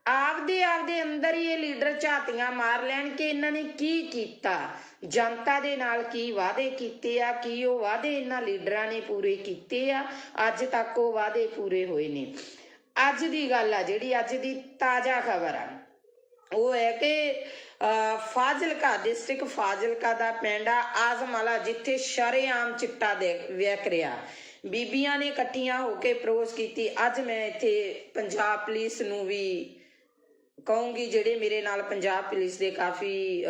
ਆਪਦੇ ਅੰਦਰ ਹੀ ਇਹ ਲੀਡਰ ਝਾਤੀਆਂ ਮਾਰ ਲੈਣ ਕਿ ਇਹਨਾਂ ਨੇ ਕੀ ਕੀਤਾ, ਜਨਤਾ ਦੇ ਨਾਲ ਕੀ ਵਾਅਦੇ ਕੀਤੇ ਆ, ਕੀ ਉਹ ਵਾਅਦੇ ਇਹਨਾਂ ਲੀਡਰਾਂ ਨੇ ਪੂਰੇ ਕੀਤੇ ਆ, ਅੱਜ ਤੱਕ ਉਹ ਵਾਅਦੇ ਪੂਰੇ ਹੋਏ ਨੇ। ਅੱਜ ਦੀ ਗੱਲ ਆ ਜਿਹੜੀ ਅੱਜ ਦੀ ਤਾਜ਼ਾ ਖਬਰ ਆ ਉਹ ਹੈ ਕਿ ਫਾਜ਼ਿਲਕਾ ਡਿਸਟ੍ਰਿਕਟ ਫਾਜ਼ਿਲਕਾ ਦਾ ਪਿੰਡ ਆ ਆਜ਼ਮਾਲਾ, ਜਿੱਥੇ ਸ਼ਰੇਆਮ ਚਿੱਟਾ ਵਿਕ ਰਿਹਾ। ਬੀਬੀਆਂ ਨੇ ਇਕੱਠੀਆਂ ਹੋ ਕੇ ਅਪਰੋਚ ਕੀਤੀ। ਅੱਜ ਮੈਂ ਇੱਥੇ ਪੰਜਾਬ ਪੁਲਿਸ ਨੂੰ ਵੀ ਕਹੂੰਗੀ, ਜਿਹੜੇ ਮੇਰੇ ਨਾਲ ਪੰਜਾਬ ਪੁਲਿਸ ਦੇ ਕਾਫੀ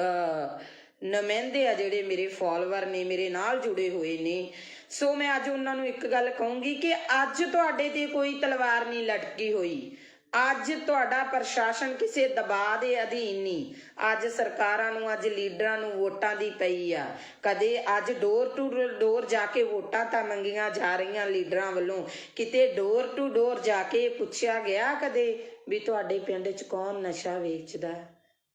ਨੁਮਾਇੰਦੇ ਆ, ਜਿਹੜੇ ਮੇਰੇ ਫੋਲੋਵਰ ਨੇ, ਮੇਰੇ ਨਾਲ ਜੁੜੇ ਹੋਏ ਨੇ। ਸੋ ਮੈਂ ਅੱਜ ਉਹਨਾਂ ਨੂੰ ਇੱਕ ਗੱਲ ਕਹੂੰਗੀ ਕਿ ਅੱਜ ਤੁਹਾਡੇ ਤੇ ਕੋਈ ਤਲਵਾਰ ਨਹੀਂ ਲਟਕੀ ਹੋਈ। ਅੱਜ ਤੁਹਾਡਾ ਪ੍ਰਸ਼ਾਸਨ ਕਿਸੇ ਦਬਾਅ ਦੇ ਅਧੀਨ ਨਹੀਂ। ਅੱਜ ਸਰਕਾਰਾਂ ਨੂੰ, ਅੱਜ ਲੀਡਰਾਂ ਨੂੰ ਵੋਟਾਂ ਦੀ ਪਈ ਆ। ਕਦੇ ਅੱਜ ਡੋਰ ਟੂ ਡੋਰ ਜਾ ਕੇ ਵੋਟਾਂ ਤਾਂ ਮੰਗੀਆਂ ਜਾ ਰਹੀਆਂ ਲੀਡਰਾਂ ਵੱਲੋਂ, ਕਿਤੇ ਡੋਰ ਟੂ ਡੋਰ ਜਾ ਕੇ ਪੁੱਛਿਆ ਗਿਆ ਕਦੇ ਵੀ ਤੁਹਾਡੇ ਪਿੰਡ 'ਚ ਕੌਣ ਨਸ਼ਾ ਵੇਚਦਾ,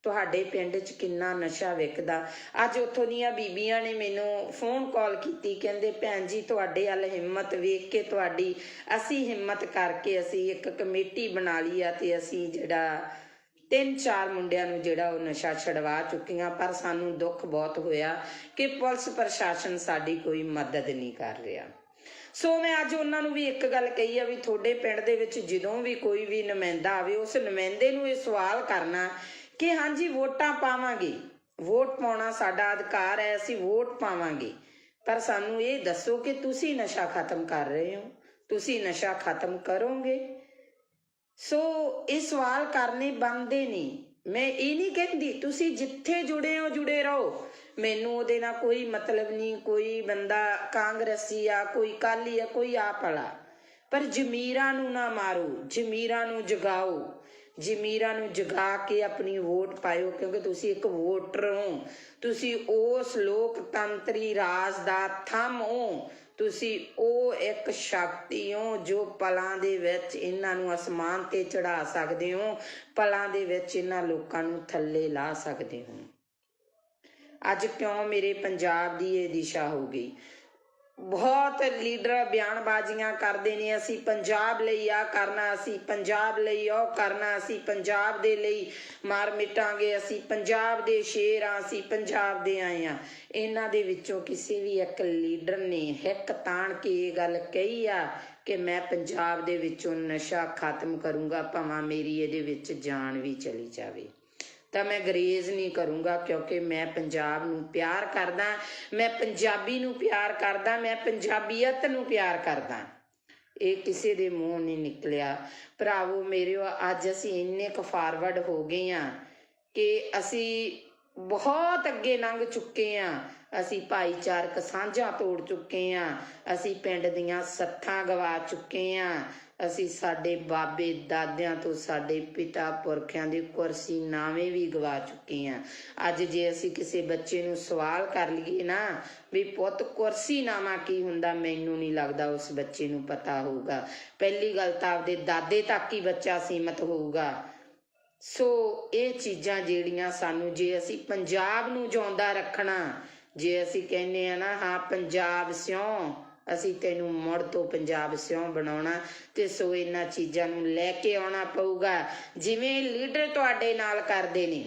ਤੁਹਾਡੇ ਪਿੰਡ 'ਚ ਕਿੰਨਾ ਨਸ਼ਾ ਵਿਕਦਾ। ਅੱਜ ਉੱਥੋਂ ਦੀਆਂ ਬੀਬੀਆਂ ਨੇ ਮੈਨੂੰ ਫੋਨ ਕਾਲ ਕੀਤੀ, ਕਹਿੰਦੇ ਭੈਣ ਜੀ ਤੁਹਾਡੇ ਵੱਲ ਹਿੰਮਤ ਵੇਖ ਕੇ ਤੁਹਾਡੀ, ਅਸੀਂ ਹਿੰਮਤ ਕਰਕੇ ਅਸੀਂ ਇੱਕ ਕਮੇਟੀ ਬਣਾ ਲਈ ਆ ਤੇ ਅਸੀਂ ਜਿਹੜਾ 3-4 ਮੁੰਡਿਆਂ ਨੂੰ ਜਿਹੜਾ ਉਹ ਨਸ਼ਾ ਛਡਵਾ ਚੁੱਕੀਆਂ। ਪਰ ਸਾਨੂੰ ਦੁੱਖ ਬਹੁਤ ਹੋਇਆ ਕਿ ਪੁਲਿਸ ਪ੍ਰਸ਼ਾਸਨ ਸਾਡੀ ਕੋਈ ਮਦਦ ਨਹੀਂ ਕਰ ਰਿਹਾ। ਸੋ ਮੈਂ ਅੱਜ ਉਹਨਾਂ ਨੂੰ ਵੀ ਇੱਕ ਗੱਲ ਕਹੀ ਆ ਵੀ ਤੁਹਾਡੇ ਪਿੰਡ ਦੇ ਵਿੱਚ ਜਦੋਂ ਵੀ ਕੋਈ ਵੀ ਨੁਮਾਇੰਦਾ ਆਵੇ, ਉਸ ਨੁਮਾਇੰਦੇ ਨੂੰ ਇਹ ਸਵਾਲ ਕਰਨਾ ਕਿ ਹਾਂਜੀ ਵੋਟਾਂ ਪਾਵਾਂਗੇ, ਵੋਟ ਪਾਉਣਾ ਸਾਡਾ ਅਧਿਕਾਰ ਹੈ, ਅਸੀਂ ਵੋਟ ਪਾਵਾਂਗੇ, ਪਰ ਸਾਨੂੰ ਇਹ ਦੱਸੋ ਕਿ ਤੁਸੀਂ ਨਸ਼ਾ ਖਤਮ ਕਰ ਰਹੇ ਹੋ, ਤੁਸੀਂ ਨਸ਼ਾ ਖਤਮ ਕਰੋਗੇ। ਸੋ ਇਹ ਸਵਾਲ ਕਰਨੇ ਬਣਦੇ ਨਹੀਂ। ਮੈਂ ਇਹ ਨਹੀਂ ਕਹਿੰਦੀ ਤੁਸੀਂ ਜਿੱਥੇ ਜੁੜੇ ਹੋ ਜੁੜੇ ਰਹੋ, ਮੈਨੂੰ ਉਹਦੇ ਨਾਲ ਕੋਈ ਮਤਲਬ ਨਹੀਂ। ਕੋਈ ਬੰਦਾ ਕਾਂਗਰਸੀ ਆ, ਕੋਈ ਅਕਾਲੀ ਆ, ਕੋਈ ਆਪ ਵਾਲਾ, ਪਰ ਜ਼ਮੀਰਾਂ ਨੂੰ ਨਾ ਮਾਰੋ, ਜ਼ਮੀਰਾਂ ਨੂੰ ਜਗਾਓ, ਜ਼ਮੀਰਾਂ ਨੂੰ ਜਗਾ ਕੇ ਆਪਣੀ ਵੋਟ ਪਾਇਓ, ਕਿਉਂਕਿ ਤੁਸੀਂ ਇੱਕ ਵੋਟਰ ਹੋ, ਤੁਸੀਂ ਉਸ ਲੋਕਤੰਤਰੀ ਰਾਜ ਦਾ ਥੰਮ ਹੋ, ਤੁਸੀਂ ਉਹ ਇੱਕ ਸ਼ਕਤੀ ਹੋ ਜੋ ਪਲਾਂ ਦੇ ਵਿੱਚ ਇਹਨਾਂ ਨੂੰ ਅਸਮਾਨ ਤੇ ਚੜਾ ਸਕਦੇ ਹੋ, ਪਲਾਂ ਦੇ ਵਿੱਚ ਇਹਨਾਂ ਲੋਕਾਂ ਨੂੰ ਥੱਲੇ ਲਾ ਸਕਦੇ ਹੋ। ਅੱਜ ਕਿਉਂ ਮੇਰੇ ਪੰਜਾਬ ਦੀ ਇਹ ਦਿਸ਼ਾ ਹੋ ਗਈ। ਬਹੁਤ ਲੀਡਰ ਬਿਆਨਬਾਜ਼ੀਆਂ ਕਰਦੇ ਨੇ, ਅਸੀਂ ਪੰਜਾਬ ਲਈ ਆ ਕਰਨਾ, ਅਸੀਂ ਪੰਜਾਬ ਲਈ ਉਹ ਕਰਨਾ, ਅਸੀਂ ਪੰਜਾਬ ਦੇ ਲਈ ਮਾਰ ਮਿਟਾਂਗੇ, ਅਸੀਂ ਪੰਜਾਬ ਦੇ ਸ਼ੇਰ ਆ, ਅਸੀਂ ਪੰਜਾਬ ਦੇ ਆਏ ਆ। ਇਹਨਾਂ ਦੇ ਵਿੱਚੋਂ ਕਿਸੇ ਵੀ ਇੱਕ ਲੀਡਰ ਨੇ ਹਿੱਕ ਤਾਣ ਕੇ ਇਹ ਗੱਲ ਕਹੀ ਆ ਕਿ ਮੈਂ ਪੰਜਾਬ ਦੇ ਵਿੱਚੋਂ ਨਸ਼ਾ ਖਤਮ ਕਰੂੰਗਾ, ਭਾਵੇਂ ਮੇਰੀ ਇਹਦੇ ਵਿੱਚ ਜਾਨ ਵੀ ਚਲੀ ਜਾਵੇ, ਤਾਂ ਮੈਂ ਗਰੇਜ਼ ਨਹੀਂ ਕਰੂੰਗਾ, ਕਿਉਂਕਿ ਮੈਂ ਪੰਜਾਬ ਨੂੰ ਪਿਆਰ ਕਰਦਾ, ਮੈਂ ਪੰਜਾਬੀ ਨੂੰ ਪਿਆਰ ਕਰਦਾ, ਮੈਂ ਪੰਜਾਬੀਅਤ ਨੂੰ ਪਿਆਰ ਕਰਦਾ। ਇਹ ਕਿਸੇ ਦੇ ਮੂੰਹ ਨਹੀਂ ਨਿਕਲਿਆ। ਭਰਾਵੋ ਮੇਰਿਓ, ਅੱਜ ਅਸੀਂ ਇੰਨੇ ਕੁ ਫਾਰਵਰਡ ਹੋ ਗਏ ਹਾਂ ਕਿ ਅਸੀਂ ਬਹੁਤ ਅੱਗੇ ਲੰਘ ਚੁੱਕੇ ਆ। ਅਸੀਂ ਭਾਈਚਾਰਕ ਸਾਂਝਾਂ ਤੋੜ ਚੁੱਕੇ ਆ। ਅਸੀਂ ਪਿੰਡ ਦੀਆਂ ਸੱਥਾਂ ਗਵਾ ਚੁੱਕੇ ਆ। ਅਸੀਂ ਸਾਡੇ ਬਾਬੇ ਦਾਦਿਆਂ ਤੋਂ ਸਾਡੇ ਪਿਤਾ ਪੁਰਖਿਆਂ ਦੇ ਕੁਰਸੀਨਾਮੇ ਵੀ ਗਵਾ ਚੁੱਕੇ ਆ। ਅੱਜ ਜੇ ਅਸੀਂ ਕਿਸੇ ਬੱਚੇ ਨੂੰ ਸਵਾਲ ਕਰ ਲਈਏ ਨਾ ਵੀ ਪੁੱਤ ਕੁਰਸੀਨਾਮਾ ਕੀ ਹੁੰਦਾ, ਮੈਨੂੰ ਨਹੀਂ ਲੱਗਦਾ ਉਸ ਬੱਚੇ ਨੂੰ ਪਤਾ ਹੋਊਗਾ। ਪਹਿਲੀ ਗੱਲ ਤਾਂ ਆਪਦੇ ਦਾਦੇ ਤੱਕ ਹੀ ਬੱਚਾ ਸੀਮਤ ਹੋਊਗਾ। ਸੋ ਇਹ ਚੀਜ਼ਾਂ ਜਿਹੜੀਆਂ ਸਾਨੂੰ, ਜੇ ਅਸੀਂ ਪੰਜਾਬ ਨੂੰ ਜਿਉਂਦਾ ਰੱਖਣਾ, ਜੇ ਅਸੀਂ ਕਹਿੰਦੇ ਆ ਨਾ ਹਾਂ ਪੰਜਾਬ ਸਿਉਂ, ਅਸੀਂ ਤੈਨੂੰ ਮੁੜ ਤੋਂ ਪੰਜਾਬ ਸਿਉਂ ਬਣਾਉਣਾ, ਤੇ ਸੋ ਇਹਨਾਂ ਚੀਜ਼ਾਂ ਨੂੰ ਲੈ ਕੇ ਆਉਣਾ ਪਊਗਾ ਜਿਵੇਂ ਲੀਡਰ ਤੁਹਾਡੇ ਨਾਲ ਕਰਦੇ ਨੇ।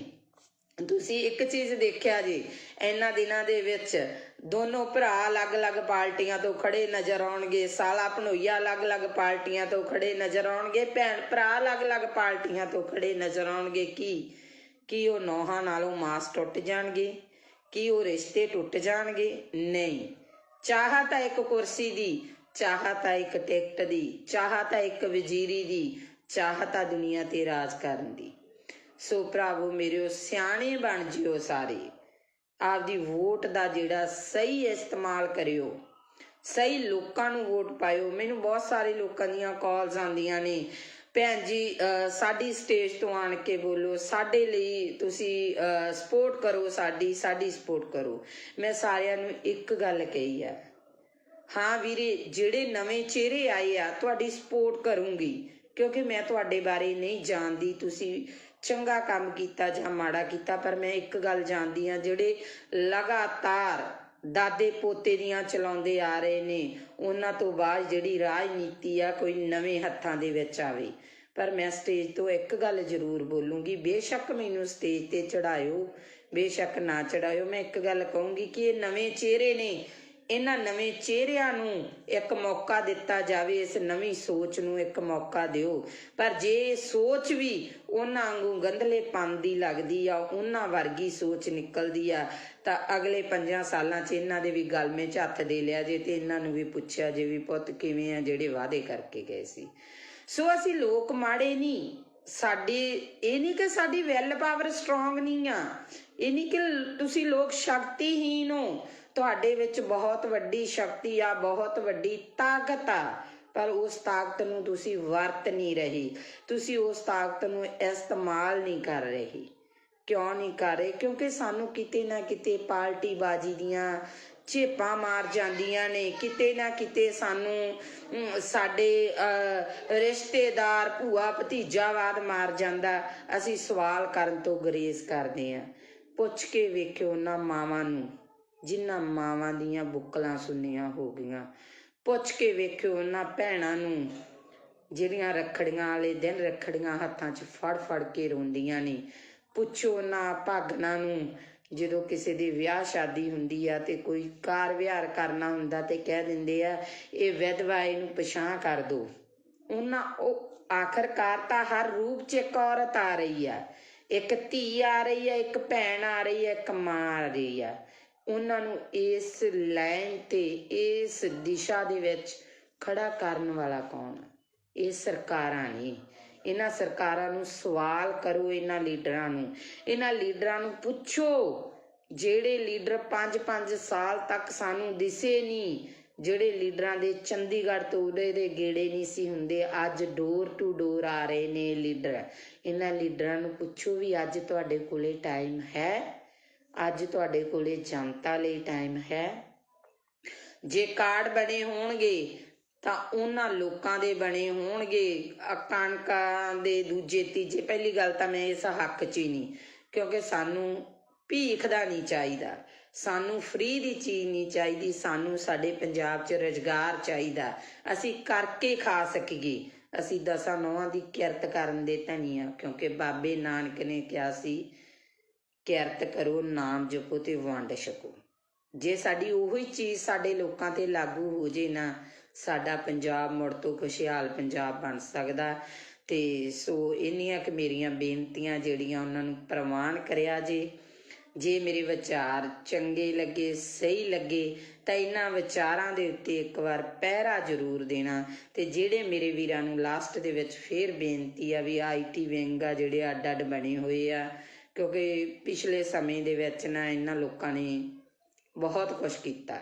ਤੁਸੀਂ ਇੱਕ ਚੀਜ਼ ਦੇਖਿਆ ਜੀ, ਇਹਨਾਂ ਦਿਨਾਂ ਦੇ ਵਿੱਚ ਦੋਨੋਂ ਭਰਾ ਅਲੱਗ-ਅਲੱਗ ਪਾਰਟੀਆਂ ਤੋਂ ਖੜੇ ਨਜ਼ਰ ਆਉਣਗੇ, ਸਾਲਾ ਭਣੋਈਆ ਅਲੱਗ-ਅਲੱਗ ਪਾਰਟੀਆਂ ਤੋਂ ਖੜੇ ਨਜ਼ਰ ਆਉਣਗੇ, ਭੈਣ ਭਰਾ ਅਲੱਗ-ਅਲੱਗ ਪਾਰਟੀਆਂ ਤੋਂ ਖੜੇ ਨਜ਼ਰ ਆਉਣਗੇ। ਕੀ ਉਹ ਨੌਹਾਂ ਨਾਲੋਂ ਮਾਸ ਟੁੱਟ ਜਾਣਗੇ? ਕੀ ਉਹ ਰਿਸ਼ਤੇ ਟੁੱਟ ਜਾਣਗੇ? ਨਹੀਂ। ਚਾਹ ਤਾਂ ਇੱਕ ਕੁਰਸੀ ਦੀ, ਚਾਹ ਤਾਂ ਇੱਕ ਟਿਕਟ ਦੀ, ਚਾਹ ਤਾਂ ਇੱਕ ਵਜ਼ੀਰੀ ਦੀ, ਚਾਹ ਤਾਂ ਦੁਨੀਆ ਤੇ ਰਾਜ ਕਰਨ ਦੀ। ਸੋ ਭਰਾਵੋ ਮੇਰਿਓ, ਸਿਆਣੇ ਬਣ ਜਿਓ ਸਾਰੇ। ਆਪਦੀ ਵੋਟ ਦਾ ਜਿਹੜਾ ਸਹੀ ਇਸਤੇਮਾਲ ਕਰਿਓ, ਸਹੀ ਲੋਕਾਂ ਨੂੰ ਵੋਟ ਪਾਇਓ। ਮੈਨੂੰ ਬਹੁਤ ਸਾਰੇ ਲੋਕਾਂ ਦੀਆਂ ਕਾਲਸ ਆਉਂਦੀਆਂ ਨੇ, ਭੈਣ ਜੀ ਸਾਡੀ ਸਟੇਜ ਤੋਂ ਆਣ ਕੇ ਬੋਲੋ, ਸਾਡੇ ਲਈ ਤੁਸੀਂ ਸਪੋਰਟ ਕਰੋ, ਸਾਡੀ ਸਪੋਰਟ ਕਰੋ। ਮੈਂ ਸਾਰਿਆਂ ਨੂੰ ਇੱਕ ਗੱਲ ਕਹੀ ਆ, ਹਾਂ ਵੀਰੇ ਜਿਹੜੇ ਨਵੇਂ ਚਿਹਰੇ ਆਏ ਆ ਤੁਹਾਡੀ ਸਪੋਰਟ ਕਰੂੰਗੀ, ਕਿਉਂਕਿ ਮੈਂ ਤੁਹਾਡੇ ਬਾਰੇ ਨਹੀਂ ਜਾਣਦੀ ਤੁਸੀਂ ਚੰਗਾ ਕੰਮ ਕੀਤਾ ਜਾਂ ਮਾੜਾ ਕੀਤਾ, ਪਰ ਮੈਂ ਇੱਕ ਗੱਲ ਜਾਣਦੀ ਹਾਂ, ਜਿਹੜੇ ਲਗਾਤਾਰ ਦਾਦੇ ਪੋਤੇ ਦੀਆਂ ਚਲਾਉਂਦੇ ਆ ਰਹੇ ਨੇ, ਉਹਨਾਂ ਤੋਂ ਬਾਅਦ ਜਿਹੜੀ ਰਾਜਨੀਤੀ ਆ ਕੋਈ ਨਵੇਂ ਹੱਥਾਂ ਦੇ ਵਿੱਚ ਆਵੇ। ਪਰ ਮੈਂ ਸਟੇਜ ਤੋਂ ਇੱਕ ਗੱਲ ਜ਼ਰੂਰ ਬੋਲੂੰਗੀ, ਬੇਸ਼ੱਕ ਮੈਨੂੰ ਸਟੇਜ ਤੇ ਚੜਾਇਓ, ਬੇਸ਼ੱਕ ਨਾ ਚੜਾਇਓ, ਮੈਂ ਇੱਕ ਗੱਲ ਕਹੂੰਗੀ ਕਿ ਇਹ ਨਵੇਂ ਚਿਹਰੇ ਨੇ, ਇਹਨਾਂ ਨਵੇਂ ਚਿਹਰਿਆਂ ਨੂੰ ਇੱਕ ਮੌਕਾ ਦਿੱਤਾ ਜਾਵੇ, ਇਸ ਨਵੀਂ ਸੋਚ ਨੂੰ ਇੱਕ ਮੌਕਾ ਦਿਓ। ਪਰ ਜੇ ਸੋਚ ਵੀ ਉਹਨਾਂ ਵਾਂਗੂ ਗੰਧਲੇਪਨ ਦੀ ਲੱਗਦੀ ਆ, ਉਹਨਾਂ ਵਰਗੀ ਸੋਚ ਨਿਕਲਦੀ ਆ, ਤਾਂ ਅਗਲੇ 5 ਸਾਲਾਂ 'ਚ ਇਹਨਾਂ ਦੇ ਵੀ ਗਲਮੇ 'ਚ ਹੱਥ ਦੇ ਲਿਆ ਜੇ, ਤੇ ਇਹਨਾਂ ਨੂੰ ਵੀ ਪੁੱਛਿਆ ਜੇ ਵੀ ਪੁੱਤ ਕਿਵੇਂ ਆ ਜਿਹੜੇ ਵਾਅਦੇ ਕਰਕੇ ਗਏ ਸੀ। ਸੋ ਅਸੀਂ ਲੋਕ ਮਾੜੇ ਨਹੀਂ, ਸਾਡੇ ਇਹ ਨਹੀਂ ਕਿ ਸਾਡੀ ਵੈਲ ਪਾਵਰ ਸਟਰੋਂਗ ਨਹੀਂ ਆ, ਇਹ ਨਹੀਂ ਕਿ ਤੁਸੀਂ ਲੋਕ ਸ਼ਕਤੀਹੀਨ ਹੋ। ਤੁਹਾਡੇ ਵਿੱਚ ਬਹੁਤ ਵੱਡੀ ਸ਼ਕਤੀ ਆ, ਬਹੁਤ ਵੱਡੀ ਤਾਕਤ ਆ, ਪਰ ਉਸ ਤਾਕਤ ਨੂੰ ਤੁਸੀਂ ਵਰਤ ਨਹੀਂ ਰਹੇ, ਤੁਸੀਂ ਉਸ ਤਾਕਤ ਨੂੰ ਇਸਤੇਮਾਲ ਨਹੀਂ ਕਰ ਰਹੇ। ਕਿਉਂ ਨਹੀਂ ਕਰ ਰਹੇ? ਕਿਉਂਕਿ ਸਾਨੂੰ ਕਿਤੇ ਨਾ ਕਿਤੇ ਪਾਰਟੀਬਾਜ਼ੀ ਦੀਆਂ ਝੇਪਾਂ ਮਾਰ ਜਾਂਦੀਆਂ ਨੇ, ਕਿਤੇ ਨਾ ਕਿਤੇ ਸਾਨੂੰ ਸਾਡੇ ਰਿਸ਼ਤੇਦਾਰ ਭੂਆ ਭਤੀਜਾਵਾਦ ਮਾਰ ਜਾਂਦਾ। ਅਸੀਂ ਸਵਾਲ ਕਰਨ ਤੋਂ ਗੁਰੇਜ਼ ਕਰਦੇ ਹਾਂ। ਪੁੱਛ ਕੇ ਵੇਖਿਓ ਉਹਨਾਂ ਮਾਵਾਂ ਨੂੰ ਜਿਨ੍ਹਾਂ ਮਾਵਾਂ ਦੀਆਂ ਬੁੱਕਲਾਂ ਸੁੰਨੀਆਂ ਹੋ ਗਈਆਂ, ਪੁੱਛ ਕੇ ਵੇਖਿਓ ਉਹਨਾਂ ਭੈਣਾਂ ਨੂੰ ਜਿਹੜੀਆਂ ਰੱਖੜੀਆਂ ਵਾਲੇ ਦਿਨ ਰੱਖੜੀਆਂ ਹੱਥਾਂ 'ਚ ਫੜ ਫੜ ਕੇ ਰੋਂਦੀਆਂ ਨੇ, ਪੁੱਛੋ ਉਹਨਾਂ ਭਾਗਨਾਂ ਨੂੰ ਜਦੋਂ ਕਿਸੇ ਦੀ ਵਿਆਹ ਸ਼ਾਦੀ ਹੁੰਦੀ ਆ ਤੇ ਕੋਈ ਕਾਰ ਵਿਹਾਰ ਕਰਨਾ ਹੁੰਦਾ ਤੇ ਕਹਿ ਦਿੰਦੇ ਆ ਇਹ ਵਿਧਵਾ, ਇਹਨੂੰ ਪਛਾਣ ਕਰ ਦੋ। ਉਹਨਾਂ ਉਹ ਆਖਰਕਾਰ ਤਾਂ ਹਰ ਰੂਪ 'ਚ ਇੱਕ ਔਰਤ ਆ ਰਹੀ ਆ, ਇੱਕ ਧੀ ਆ ਰਹੀ ਆ, ਇੱਕ ਭੈਣ ਆ ਰਹੀ ਆ, ਇੱਕ ਮਾਂ ਆ ਰਹੀ ਆ। ਉਹਨਾਂ ਨੂੰ ਇਸ ਲਾਈਨ ਤੇ ਇਸ ਦਿਸ਼ਾ ਦੇ ਵਿੱਚ ਖੜਾ ਕਰਨ ਵਾਲਾ ਕੌਣ? ਇਹ ਸਰਕਾਰਾਂ ਨੇ। ਇਹਨਾਂ ਸਰਕਾਰਾਂ ਨੂੰ ਸਵਾਲ ਕਰੋ, ਇਹਨਾਂ ਲੀਡਰਾਂ ਨੂੰ ਪੁੱਛੋ, ਜਿਹੜੇ ਲੀਡਰ 5-5 ਸਾਲ ਤੱਕ ਸਾਨੂੰ ਦਿਸੇ ਨਹੀਂ, ਜਿਹੜੇ ਲੀਡਰਾਂ ਦੇ ਚੰਡੀਗੜ੍ਹ ਤੋਂ ਉਰੇ ਦੇ ਗੇੜੇ ਨਹੀਂ ਸੀ ਹੁੰਦੇ, ਅੱਜ ਡੋਰ ਟੂ ਡੋਰ ਆ ਰਹੇ ਨੇ ਲੀਡਰ। ਇਹਨਾਂ ਲੀਡਰਾਂ ਨੂੰ ਪੁੱਛੋ ਵੀ ਅੱਜ ਤੁਹਾਡੇ ਕੋਲੇ ਟਾਈਮ ਹੈ? ਅੱਜ ਤੁਹਾਡੇ ਕੋਲੇ ਜਨਤਾ ਲਈ ਟਾਈਮ ਹੈ? ਜੇ ਕਾਰਡ ਬਣੇ ਹੋਣਗੇ ਤਾਂ ਉਹਨਾਂ ਲੋਕਾਂ ਦੇ ਬਣੇ ਹੋਣਗੇ, ਕਣਕਾਂ ਦੇ ਦੂਜੇ ਤੀਜੇ। ਪਹਿਲੀ ਗੱਲ ਤਾਂ ਮੈਂ ਇਸ ਹੱਕ 'ਚ ਹੀ ਨਹੀਂ, ਕਿਉਂਕਿ ਸਾਨੂੰ ਭੀਖ ਦਾ ਨਹੀਂ ਚਾਹੀਦਾ, ਸਾਨੂੰ ਫ੍ਰੀ ਦੀ ਚੀਜ਼ ਨਹੀਂ ਚਾਹੀਦੀ, ਸਾਨੂੰ ਸਾਡੇ ਪੰਜਾਬ 'ਚ ਰੁਜ਼ਗਾਰ ਚਾਹੀਦਾ, ਅਸੀਂ ਕਰਕੇ ਖਾ ਸਕੀਏ। ਅਸੀਂ 10 ਨੌਹਾਂ ਦੀ ਕਿਰਤ ਕਰਨ ਦੇ ਧਨੀ ਆ, ਕਿਉਂਕਿ ਬਾਬੇ ਨਾਨਕ ਨੇ ਕਿਹਾ ਸੀ ਕਿਰਤ ਕਰੋ, ਨਾਮ ਜਪੋ ਤੇ ਵੰਡ ਛਕੋ। ਜੇ ਸਾਡੀ ਉਹੀ ਚੀਜ਼ ਸਾਡੇ ਲੋਕਾਂ ਤੇ ਲਾਗੂ ਹੋ ਜੇ ਨਾ, ਸਾਡਾ ਪੰਜਾਬ ਮੁੜ ਤੋਂ ਖੁਸ਼ਹਾਲ ਪੰਜਾਬ ਬਣ ਸਕਦਾ। ਤੇ ਸੋ ਇੰਨੀਆਂ ਕਿ ਮੇਰੀਆਂ ਬੇਨਤੀਆਂ ਜਿਹੜੀਆਂ ਉਹਨਾਂ ਨੂੰ ਪ੍ਰਵਾਨ ਕਰਿਆ ਜੇ ਮੇਰੇ ਵਿਚਾਰ ਚੰਗੇ ਲੱਗੇ, ਸਹੀ ਲੱਗੇ, ਤਾਂ ਇਹਨਾਂ ਵਿਚਾਰਾਂ ਦੇ ਉੱਤੇ ਇੱਕ ਵਾਰ ਪਹਿਰਾ ਜ਼ਰੂਰ ਦੇਣਾ। ਤੇ ਜਿਹੜੇ ਮੇਰੇ ਵੀਰਾਂ ਨੂੰ ਲਾਸਟ ਦੇ ਵਿੱਚ ਫੇਰ ਬੇਨਤੀ ਆ ਵੀ IT ਵਿੰਗ ਆ ਜਿਹੜੇ ਅੱਡ ਅੱਡ ਬਣੇ ਹੋਏ ਆ, ਕਿਉਂਕਿ ਪਿਛਲੇ ਸਮੇਂ ਦੇ ਵਿੱਚ ਨਾ ਇਹਨਾਂ ਲੋਕਾਂ ਨੇ ਬਹੁਤ ਕੁਛ ਕੀਤਾ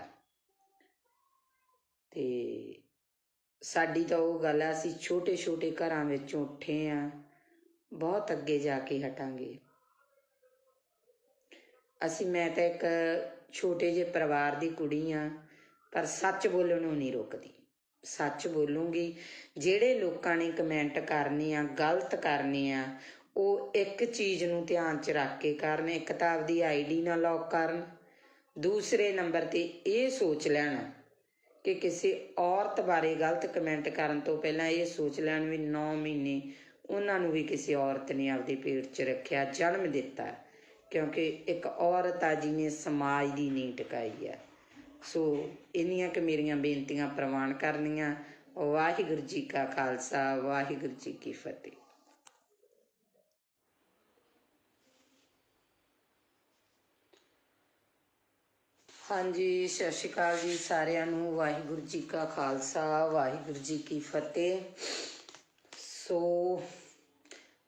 ਤੇ ਸਾਡੀ ਤਾਂ ਉਹ ਗੱਲ ਆ, ਅਸੀਂ ਛੋਟੇ ਛੋਟੇ ਘਰਾਂ ਵਿੱਚੋਂ ਉੱਠੇ ਆ, ਬਹੁਤ ਅੱਗੇ ਜਾ ਕੇ ਹਟਾਂਗੇ ਅਸੀਂ। ਮੈਂ ਤਾਂ ਇੱਕ ਛੋਟੇ ਜਿਹੇ ਪਰਿਵਾਰ ਦੀ ਕੁੜੀ ਆ, ਪਰ ਸੱਚ ਬੋਲਣੋਂ ਨਹੀਂ ਰੁਕਦੀ, ਸੱਚ ਬੋਲੂੰਗੀ। ਜਿਹੜੇ ਲੋਕਾਂ ਨੇ ਕਮੈਂਟ ਕਰਨੇ ਆ, ਗਲਤ ਕਰਨੇ ਆ, ਉਹ ਇੱਕ ਚੀਜ਼ ਨੂੰ ਧਿਆਨ 'ਚ ਰੱਖ ਕੇ ਕਰਨ। ਇੱਕ ਤਾਂ ਆਪਦੀ ID ਨਾ ਲੌਕ ਕਰਨ, ਦੂਸਰੇ ਨੰਬਰ 'ਤੇ ਇਹ ਸੋਚ ਲੈਣ ਕਿ ਕਿਸੇ ਔਰਤ ਬਾਰੇ ਗਲਤ ਕਮੈਂਟ ਕਰਨ ਤੋਂ ਪਹਿਲਾਂ ਇਹ ਸੋਚ ਲੈਣ ਵੀ 9 ਮਹੀਨੇ ਉਹਨਾਂ ਨੂੰ ਵੀ ਕਿਸੇ ਔਰਤ ਨੇ ਆਪਦੇ ਪੇਟ 'ਚ ਰੱਖਿਆ, ਜਨਮ ਦਿੱਤਾ, ਕਿਉਂਕਿ ਇੱਕ ਔਰਤ ਆ ਜਿਹਨੇ ਸਮਾਜ ਦੀ ਨੀਂਹ ਟਿਕਾਈ ਆ। ਸੋ ਇੰਨੀਆਂ ਕੁ ਮੇਰੀਆਂ ਬੇਨਤੀਆਂ ਪ੍ਰਵਾਨ ਕਰਨੀਆਂ। ਵਾਹਿਗੁਰੂ ਜੀ ਕਾ ਖਾਲਸਾ, ਵਾਹਿਗੁਰੂ ਜੀ ਕੀ ਫਤਿਹ। ਹਾਂਜੀ, ਸਤਿ ਸ਼੍ਰੀ ਅਕਾਲ ਜੀ ਸਾਰਿਆਂ ਨੂੰ। ਵਾਹਿਗੁਰੂ ਜੀ ਕਾ ਖਾਲਸਾ, ਵਾਹਿਗੁਰੂ ਜੀ ਕੀ ਫਤਿਹ। ਸੋ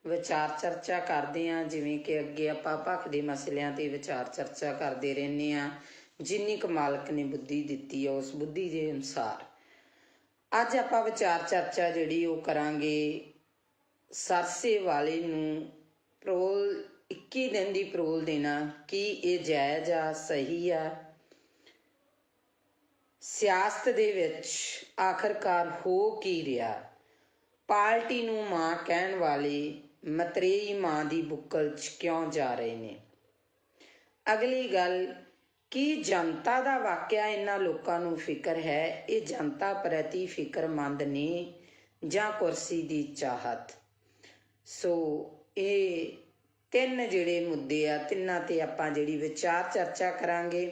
ਵਿਚਾਰ ਚਰਚਾ ਕਰਦੇ ਹਾਂ, ਜਿਵੇਂ ਕਿ ਅੱਗੇ ਆਪਾਂ ਭਖ ਦੇ ਮਸਲਿਆਂ 'ਤੇ ਵਿਚਾਰ ਚਰਚਾ ਕਰਦੇ ਰਹਿੰਦੇ ਹਾਂ, ਜਿੰਨੀ ਕੁ ਮਾਲਕ ਨੇ ਬੁੱਧੀ ਦਿੱਤੀ ਹੈ ਉਸ ਬੁੱਧੀ ਦੇ ਅਨੁਸਾਰ। ਅੱਜ ਆਪਾਂ ਵਿਚਾਰ ਚਰਚਾ ਜਿਹੜੀ ਉਹ ਕਰਾਂਗੇ, ਸਰਸੇ ਵਾਲੇ ਨੂੰ ਪਰੋਲ 21 ਦਿਨ ਦੀ ਪਰੋਲ ਦੇਣਾ, ਕੀ ਇਹ ਜਾਇਜ਼ ਆ, ਸਹੀ ਆ? ਸਿਆਸਤ ਦੇ ਵਿੱਚ ਆਖਰਕਾਰ ਹੋ ਕੀ ਰਿਹਾ? ਪਾਰਟੀ ਨੂੰ ਮਾਂ ਕਹਿਣ ਵਾਲੇ ਮਤਰੇਈ ਮਾਂ ਦੀ ਬੁੱਕਲ 'ਚ ਕਿਉਂ ਜਾ ਰਹੇ ਨੇ? ਅਗਲੀ ਗੱਲ, ਕੀ ਜਨਤਾ ਦਾ ਵਾਕਿਆ ਇਹਨਾਂ ਲੋਕਾਂ ਨੂੰ ਫਿਕਰ ਹੈ? ਇਹ ਜਨਤਾ ਪ੍ਰਤੀ ਫਿਕਰਮੰਦ ਨੇ ਜਾਂ ਕੁਰਸੀ ਦੀ ਚਾਹਤ? ਸੋ ਇਹ ਤਿੰਨ ਜਿਹੜੇ ਮੁੱਦੇ ਆ, ਤਿੰਨਾਂ 'ਤੇ ਆਪਾਂ ਜਿਹੜੀ ਵਿਚਾਰ ਚਰਚਾ ਕਰਾਂਗੇ।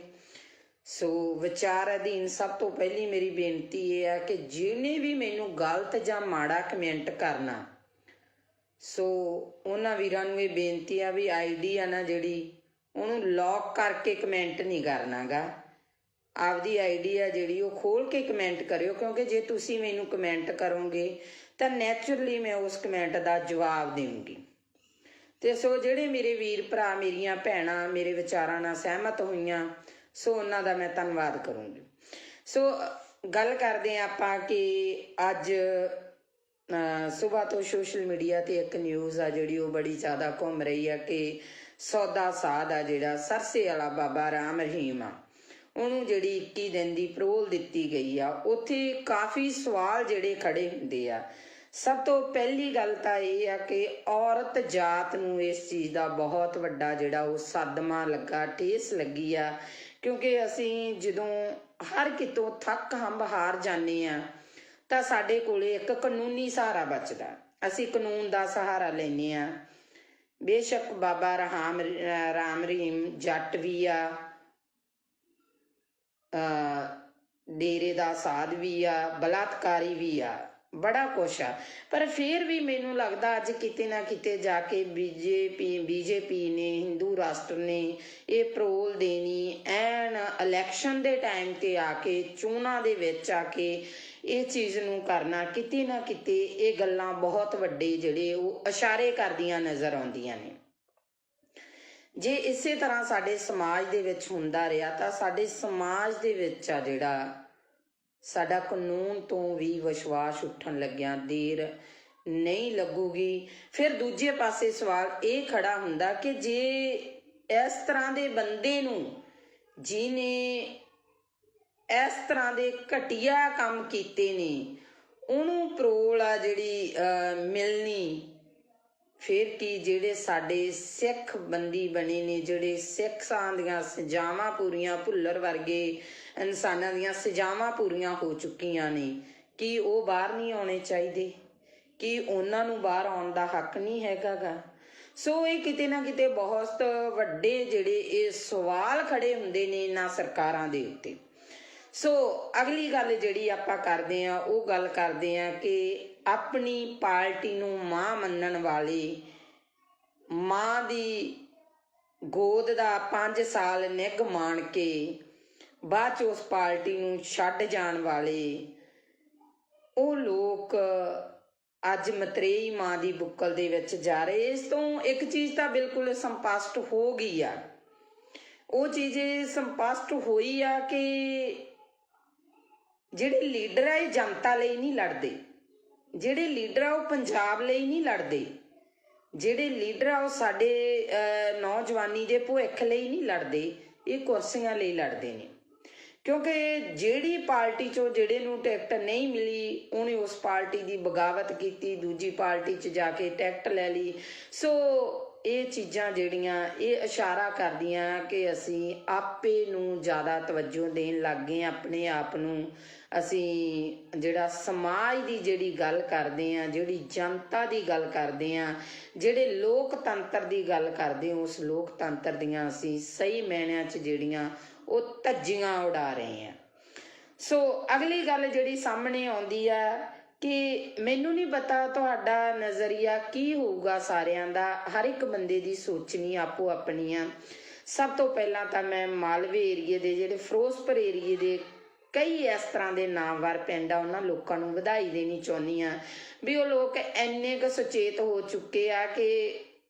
ਸੋ ਵਿਚਾਰ ਅਧੀਨ ਸਭ ਤੋਂ ਪਹਿਲੀ ਮੇਰੀ ਬੇਨਤੀ ਇਹ ਆ ਕਿ ਜਿਹਨੇ ਵੀ ਮੈਨੂੰ ਗਲਤ ਜਾਂ ਮਾੜਾ ਕਮੈਂਟ ਕਰਨਾ, ਸੋ ਉਹਨਾਂ ਵੀਰਾਂ ਨੂੰ ਇਹ ਬੇਨਤੀ ਆ ਵੀ ID ਆ ਨਾ ਜਿਹੜੀ, ਉਹਨੂੰ ਲੌਕ ਕਰਕੇ ਕਮੈਂਟ ਨਹੀਂ ਕਰਨਾ ਗਾ। ਆਪਦੀ ID ਆ ਜਿਹੜੀ ਉਹ ਖੋਲ੍ਹ ਕੇ ਕਮੈਂਟ ਕਰਿਓ, ਕਿਉਂਕਿ ਜੇ ਤੁਸੀਂ ਮੈਨੂੰ ਕਮੈਂਟ ਕਰੋਗੇ ਤਾਂ ਨੈਚੁਰਲੀ ਮੈਂ ਉਸ ਕਮੈਂਟ ਦਾ ਜਵਾਬ ਦੇਵਾਂਗੀ। ਅਤੇ ਸੋ ਜਿਹੜੇ ਮੇਰੇ ਵੀਰ ਭਰਾ, ਮੇਰੀਆਂ ਭੈਣਾਂ ਮੇਰੇ ਵਿਚਾਰਾਂ ਨਾਲ ਸਹਿਮਤ ਹੋਈਆਂ, ਸੋ ਉਹਨਾਂ ਦਾ ਮੈਂ ਧੰਨਵਾਦ ਕਰੂੰਗੀ। ਸੋ ਗੱਲ ਕਰਦੇ ਹਾਂ ਆਪਾਂ ਕਿ ਅੱਜ ਸੁਬਾਹ ਤੋਂ ਸੋਸ਼ਲ ਮੀਡੀਆ 'ਤੇ ਇੱਕ ਨਿਊਜ਼ ਆ ਜਿਹੜੀ ਉਹ ਬੜੀ ਜ਼ਿਆਦਾ ਘੁੰਮ ਰਹੀ ਆ ਕਿ ਸੌਦਾ ਸਾਧ ਆ ਜਿਹੜਾ ਸਰਸੇ ਵਾਲਾ ਬਾਬਾ ਰਾਮ ਰਹੀਮ ਆ, ਉਹਨੂੰ ਜਿਹੜੀ 21 ਦਿਨ ਦੀ ਪਰੋਲ ਦਿੱਤੀ ਗਈ ਆ। ਉੱਥੇ ਕਾਫੀ ਸਵਾਲ ਜਿਹੜੇ ਖੜੇ ਹੁੰਦੇ ਆ। ਸਭ ਤੋਂ ਪਹਿਲੀ ਗੱਲ ਤਾਂ ਇਹ ਆ ਕਿ ਔਰਤ ਜਾਤ ਨੂੰ ਇਸ ਚੀਜ਼ ਦਾ ਬਹੁਤ ਵੱਡਾ ਜਿਹੜਾ ਉਹ ਸਦਮਾ ਲੱਗਾ, ਠੇਸ ਲੱਗੀ ਆ, ਕਿਉਂਕਿ ਅਸੀਂ ਜਦੋਂ ਹਰ ਕਿਤੋਂ ਥੱਕ ਹੰਬ ਹਾਰ ਜਾਂਦੇ ਹਾਂ ਤਾਂ ਸਾਡੇ ਕੋਲੇ ਇੱਕ ਕਾਨੂੰਨੀ ਸਹਾਰਾ ਬਚਦਾ, ਅਸੀਂ ਕਾਨੂੰਨ ਦਾ ਸਹਾਰਾ ਲੈਂਦੇ ਹਾਂ। ਬੇਸ਼ੱਕ ਬਾਬਾ ਰਾਮ ਰਹੀਮ ਜੱਟ ਵੀ ਆ, ਡੇਰੇ ਦਾ ਸਾਧ ਵੀ ਆ, ਬਲਾਤਕਾਰੀ ਵੀ ਆ, ਬੜਾ ਕੁਛ ਆ, ਪਰ ਫਿਰ ਵੀ ਮੈਨੂੰ ਲੱਗਦਾ ਅੱਜ ਕਿਤੇ ਨਾ ਕਿਤੇ ਜਾ ਕੇ ਬੀਜੇਪੀ ਨੇ, ਹਿੰਦੂ ਰਾਸ਼ਟਰ ਨੇ ਇਹ ਪਰੋਲ ਦੇਣੀ ਐਨ ਇਲੈਕਸ਼ਨ ਦੇ ਟਾਈਮ 'ਤੇ ਆ ਕੇ, ਚੋਣਾਂ ਦੇ ਵਿੱਚ ਆ ਕੇ ਇਹ ਚੀਜ਼ ਨੂੰ ਕਰਨਾ, ਕਿਤੇ ਨਾ ਕਿਤੇ ਇਹ ਗੱਲਾਂ ਬਹੁਤ ਵੱਡੇ ਜਿਹੜੇ ਉਹ ਇਸ਼ਾਰੇ ਕਰਦੀਆਂ ਨਜ਼ਰ ਆਉਂਦੀਆਂ ਨੇ। ਜੇ ਇਸੇ ਤਰ੍ਹਾਂ ਸਾਡੇ ਸਮਾਜ ਦੇ ਵਿੱਚ ਹੁੰਦਾ ਰਿਹਾ ਤਾਂ ਸਾਡੇ ਸਮਾਜ ਦੇ ਵਿੱਚ ਆ ਜਿਹੜਾ ਸਾਡਾ ਕਾਨੂੰਨ ਤੋਂ ਵੀ ਵਿਸ਼ਵਾਸ ਉੱਠਣ ਲੱਗਿਆ ਦੇਰ ਨਹੀਂ ਲੱਗੂਗੀ। ਫਿਰ ਦੂਜੇ ਪਾਸੇ ਸਵਾਲ ਇਹ ਖੜਾ ਹੁੰਦਾ ਕਿ ਜੇ ਇਸ ਤਰ੍ਹਾਂ ਦੇ ਬੰਦੇ ਨੂੰ, ਜਿਹਨੇ ਇਸ ਤਰ੍ਹਾਂ ਦੇ ਘਟੀਆ ਕੰਮ ਕੀਤੇ ਨੇ, ਉਹਨੂੰ ਪਰੋਲ ਆ ਜਿਹੜੀ ਮਿਲਣੀ, ਫਿਰ ਕੀ ਜਿਹੜੇ ਸਾਡੇ ਸਿੱਖ ਬੰਦੀ ਬਣੇ ਨੇ, ਜਿਹੜੇ ਸਿੱਖਾਂ ਦੀਆਂ ਸਜ਼ਾਵਾਂ ਪੂਰੀਆਂ, ਭੁੱਲਰ ਵਰਗੇ ਇਨਸਾਨਾਂ ਦੀਆਂ ਸਜ਼ਾਵਾਂ ਪੂਰੀਆਂ ਹੋ ਚੁੱਕੀਆਂ ਨੇ, ਕੀ ਉਹ ਬਾਹਰ ਨਹੀਂ ਆਉਣੇ ਚਾਹੀਦੇ? ਕੀ ਉਹਨਾਂ ਨੂੰ ਬਾਹਰ ਆਉਣ ਦਾ ਹੱਕ ਨਹੀਂ ਹੈਗਾ ਗਾ? ਸੋ ਇਹ ਕਿਤੇ ਨਾ ਕਿਤੇ ਬਹੁਤ ਵੱਡੇ ਜਿਹੜੇ ਇਹ ਸਵਾਲ ਖੜੇ ਹੁੰਦੇ ਨੇ ਇਹਨਾਂ ਸਰਕਾਰਾਂ ਦੇ ਉੱਤੇ। ਸੋ ਅਗਲੀ ਗੱਲ ਜਿਹੜੀ ਆਪਾਂ ਕਰਦੇ ਹਾਂ ਉਹ ਗੱਲ ਕਰਦੇ ਹਾਂ ਕਿ ਆਪਣੀ ਪਾਰਟੀ ਨੂੰ ਮਾਂ ਮੰਨਣ ਵਾਲੇ, ਮਾਂ ਦੀ ਗੋਦ ਦਾ 5 ਸਾਲ ਨਿੱਘ ਮਾਣ ਕੇ ਬਾਅਦ 'ਚ ਉਸ ਪਾਰਟੀ ਨੂੰ ਛੱਡ ਜਾਣ ਵਾਲੇ ਉਹ ਲੋਕ ਅੱਜ ਮਤਰੇਈ ਮਾਂ ਦੀ ਬੁੱਕਲ ਦੇ ਵਿੱਚ ਜਾ ਰਹੇ। ਇਸ ਤੋਂ ਇੱਕ ਚੀਜ਼ ਤਾਂ ਬਿਲਕੁਲ ਸੰਪਸ਼ਟ ਹੋ ਗਈ ਆ, ਉਹ ਚੀਜ਼ ਸੰਪਸ਼ਟ ਹੋਈ ਆ ਕਿ ਜਿਹੜੇ ਲੀਡਰ ਆ ਇਹ ਜਨਤਾ ਲਈ ਨਹੀਂ ਲੜਦੇ, ਜਿਹੜੇ ਲੀਡਰ ਆ ਉਹ ਪੰਜਾਬ ਲਈ ਨਹੀਂ ਲੜਦੇ, ਜਿਹੜੇ ਲੀਡਰ ਆ ਉਹ ਸਾਡੇ ਨੌਜਵਾਨੀ ਦੇ ਭਵਿੱਖ ਲਈ ਨਹੀਂ ਲੜਦੇ, ਇਹ ਕੁਰਸੀਆਂ ਲਈ ਲੜਦੇ ਨੇ। ਕਿਉਂਕਿ ਜਿਹੜੀ ਪਾਰਟੀ 'ਚੋਂ ਜਿਹੜੇ ਨੂੰ ਟਿਕਟ ਨਹੀਂ ਮਿਲੀ ਉਹਨੇ ਉਸ ਪਾਰਟੀ ਦੀ ਬਗਾਵਤ ਕੀਤੀ, ਦੂਜੀ ਪਾਰਟੀ 'ਚ ਜਾ ਕੇ ਟਿਕਟ ਲੈ ਲਈ। ਸੋ ਇਹ ਚੀਜ਼ਾਂ ਜਿਹੜੀਆਂ ਇਹ ਇਸ਼ਾਰਾ ਕਰਦੀਆਂ ਕਿ ਅਸੀਂ ਆਪੇ ਨੂੰ ਜ਼ਿਆਦਾ ਤਵੱਜੋ ਦੇਣ ਲੱਗ ਗਏ, ਆਪਣੇ ਆਪ ਨੂੰ ਅਸੀਂ ਜਿਹੜਾ ਸਮਾਜ ਦੀ ਜਿਹੜੀ ਗੱਲ ਕਰਦੇ ਹਾਂ, ਜਿਹੜੀ ਜਨਤਾ ਦੀ ਗੱਲ ਕਰਦੇ ਹਾਂ, ਜਿਹੜੇ ਲੋਕਤੰਤਰ ਦੀ ਗੱਲ ਕਰਦੇ ਹਾਂ, ਉਸ ਲੋਕਤੰਤਰ ਦੀਆਂ ਅਸੀਂ ਸਹੀ ਮਾਇਨਿਆਂ 'ਚ ਜਿਹੜੀਆਂ ਉਹ ਧੱਜੀਆਂ ਉਡਾ ਰਹੇ ਹਾਂ। ਸੋ ਅਗਲੀ ਗੱਲ ਜਿਹੜੀ ਸਾਹਮਣੇ ਆਉਂਦੀ ਆ ਕਿ ਮੈਨੂੰ ਨਹੀਂ ਪਤਾ ਤੁਹਾਡਾ ਨਜ਼ਰੀਆ ਕੀ ਹੋਊਗਾ, ਸਾਰਿਆਂ ਦਾ, ਹਰ ਇੱਕ ਬੰਦੇ ਦੀ ਸੋਚਣੀ ਆਪੋ ਆਪਣੀ ਆ। ਸਭ ਤੋਂ ਪਹਿਲਾਂ ਤਾਂ ਮੈਂ ਮਾਲਵੇ ਏਰੀਏ ਦੇ ਜਿਹੜੇ ਫਿਰੋਜ਼ਪੁਰ ਏਰੀਏ ਦੇ ਕਈ ਇਸ ਤਰ੍ਹਾਂ ਦੇ ਨਾਮਵਰ ਪਿੰਡ ਆ ਉਹਨਾਂ ਲੋਕਾਂ ਨੂੰ ਵਧਾਈ ਦੇਣੀ ਚਾਹੁੰਦੀ ਆ ਵੀ ਉਹ ਲੋਕ ਇੰਨੇ ਕੁ ਸੁਚੇਤ ਹੋ ਚੁੱਕੇ ਆ ਕਿ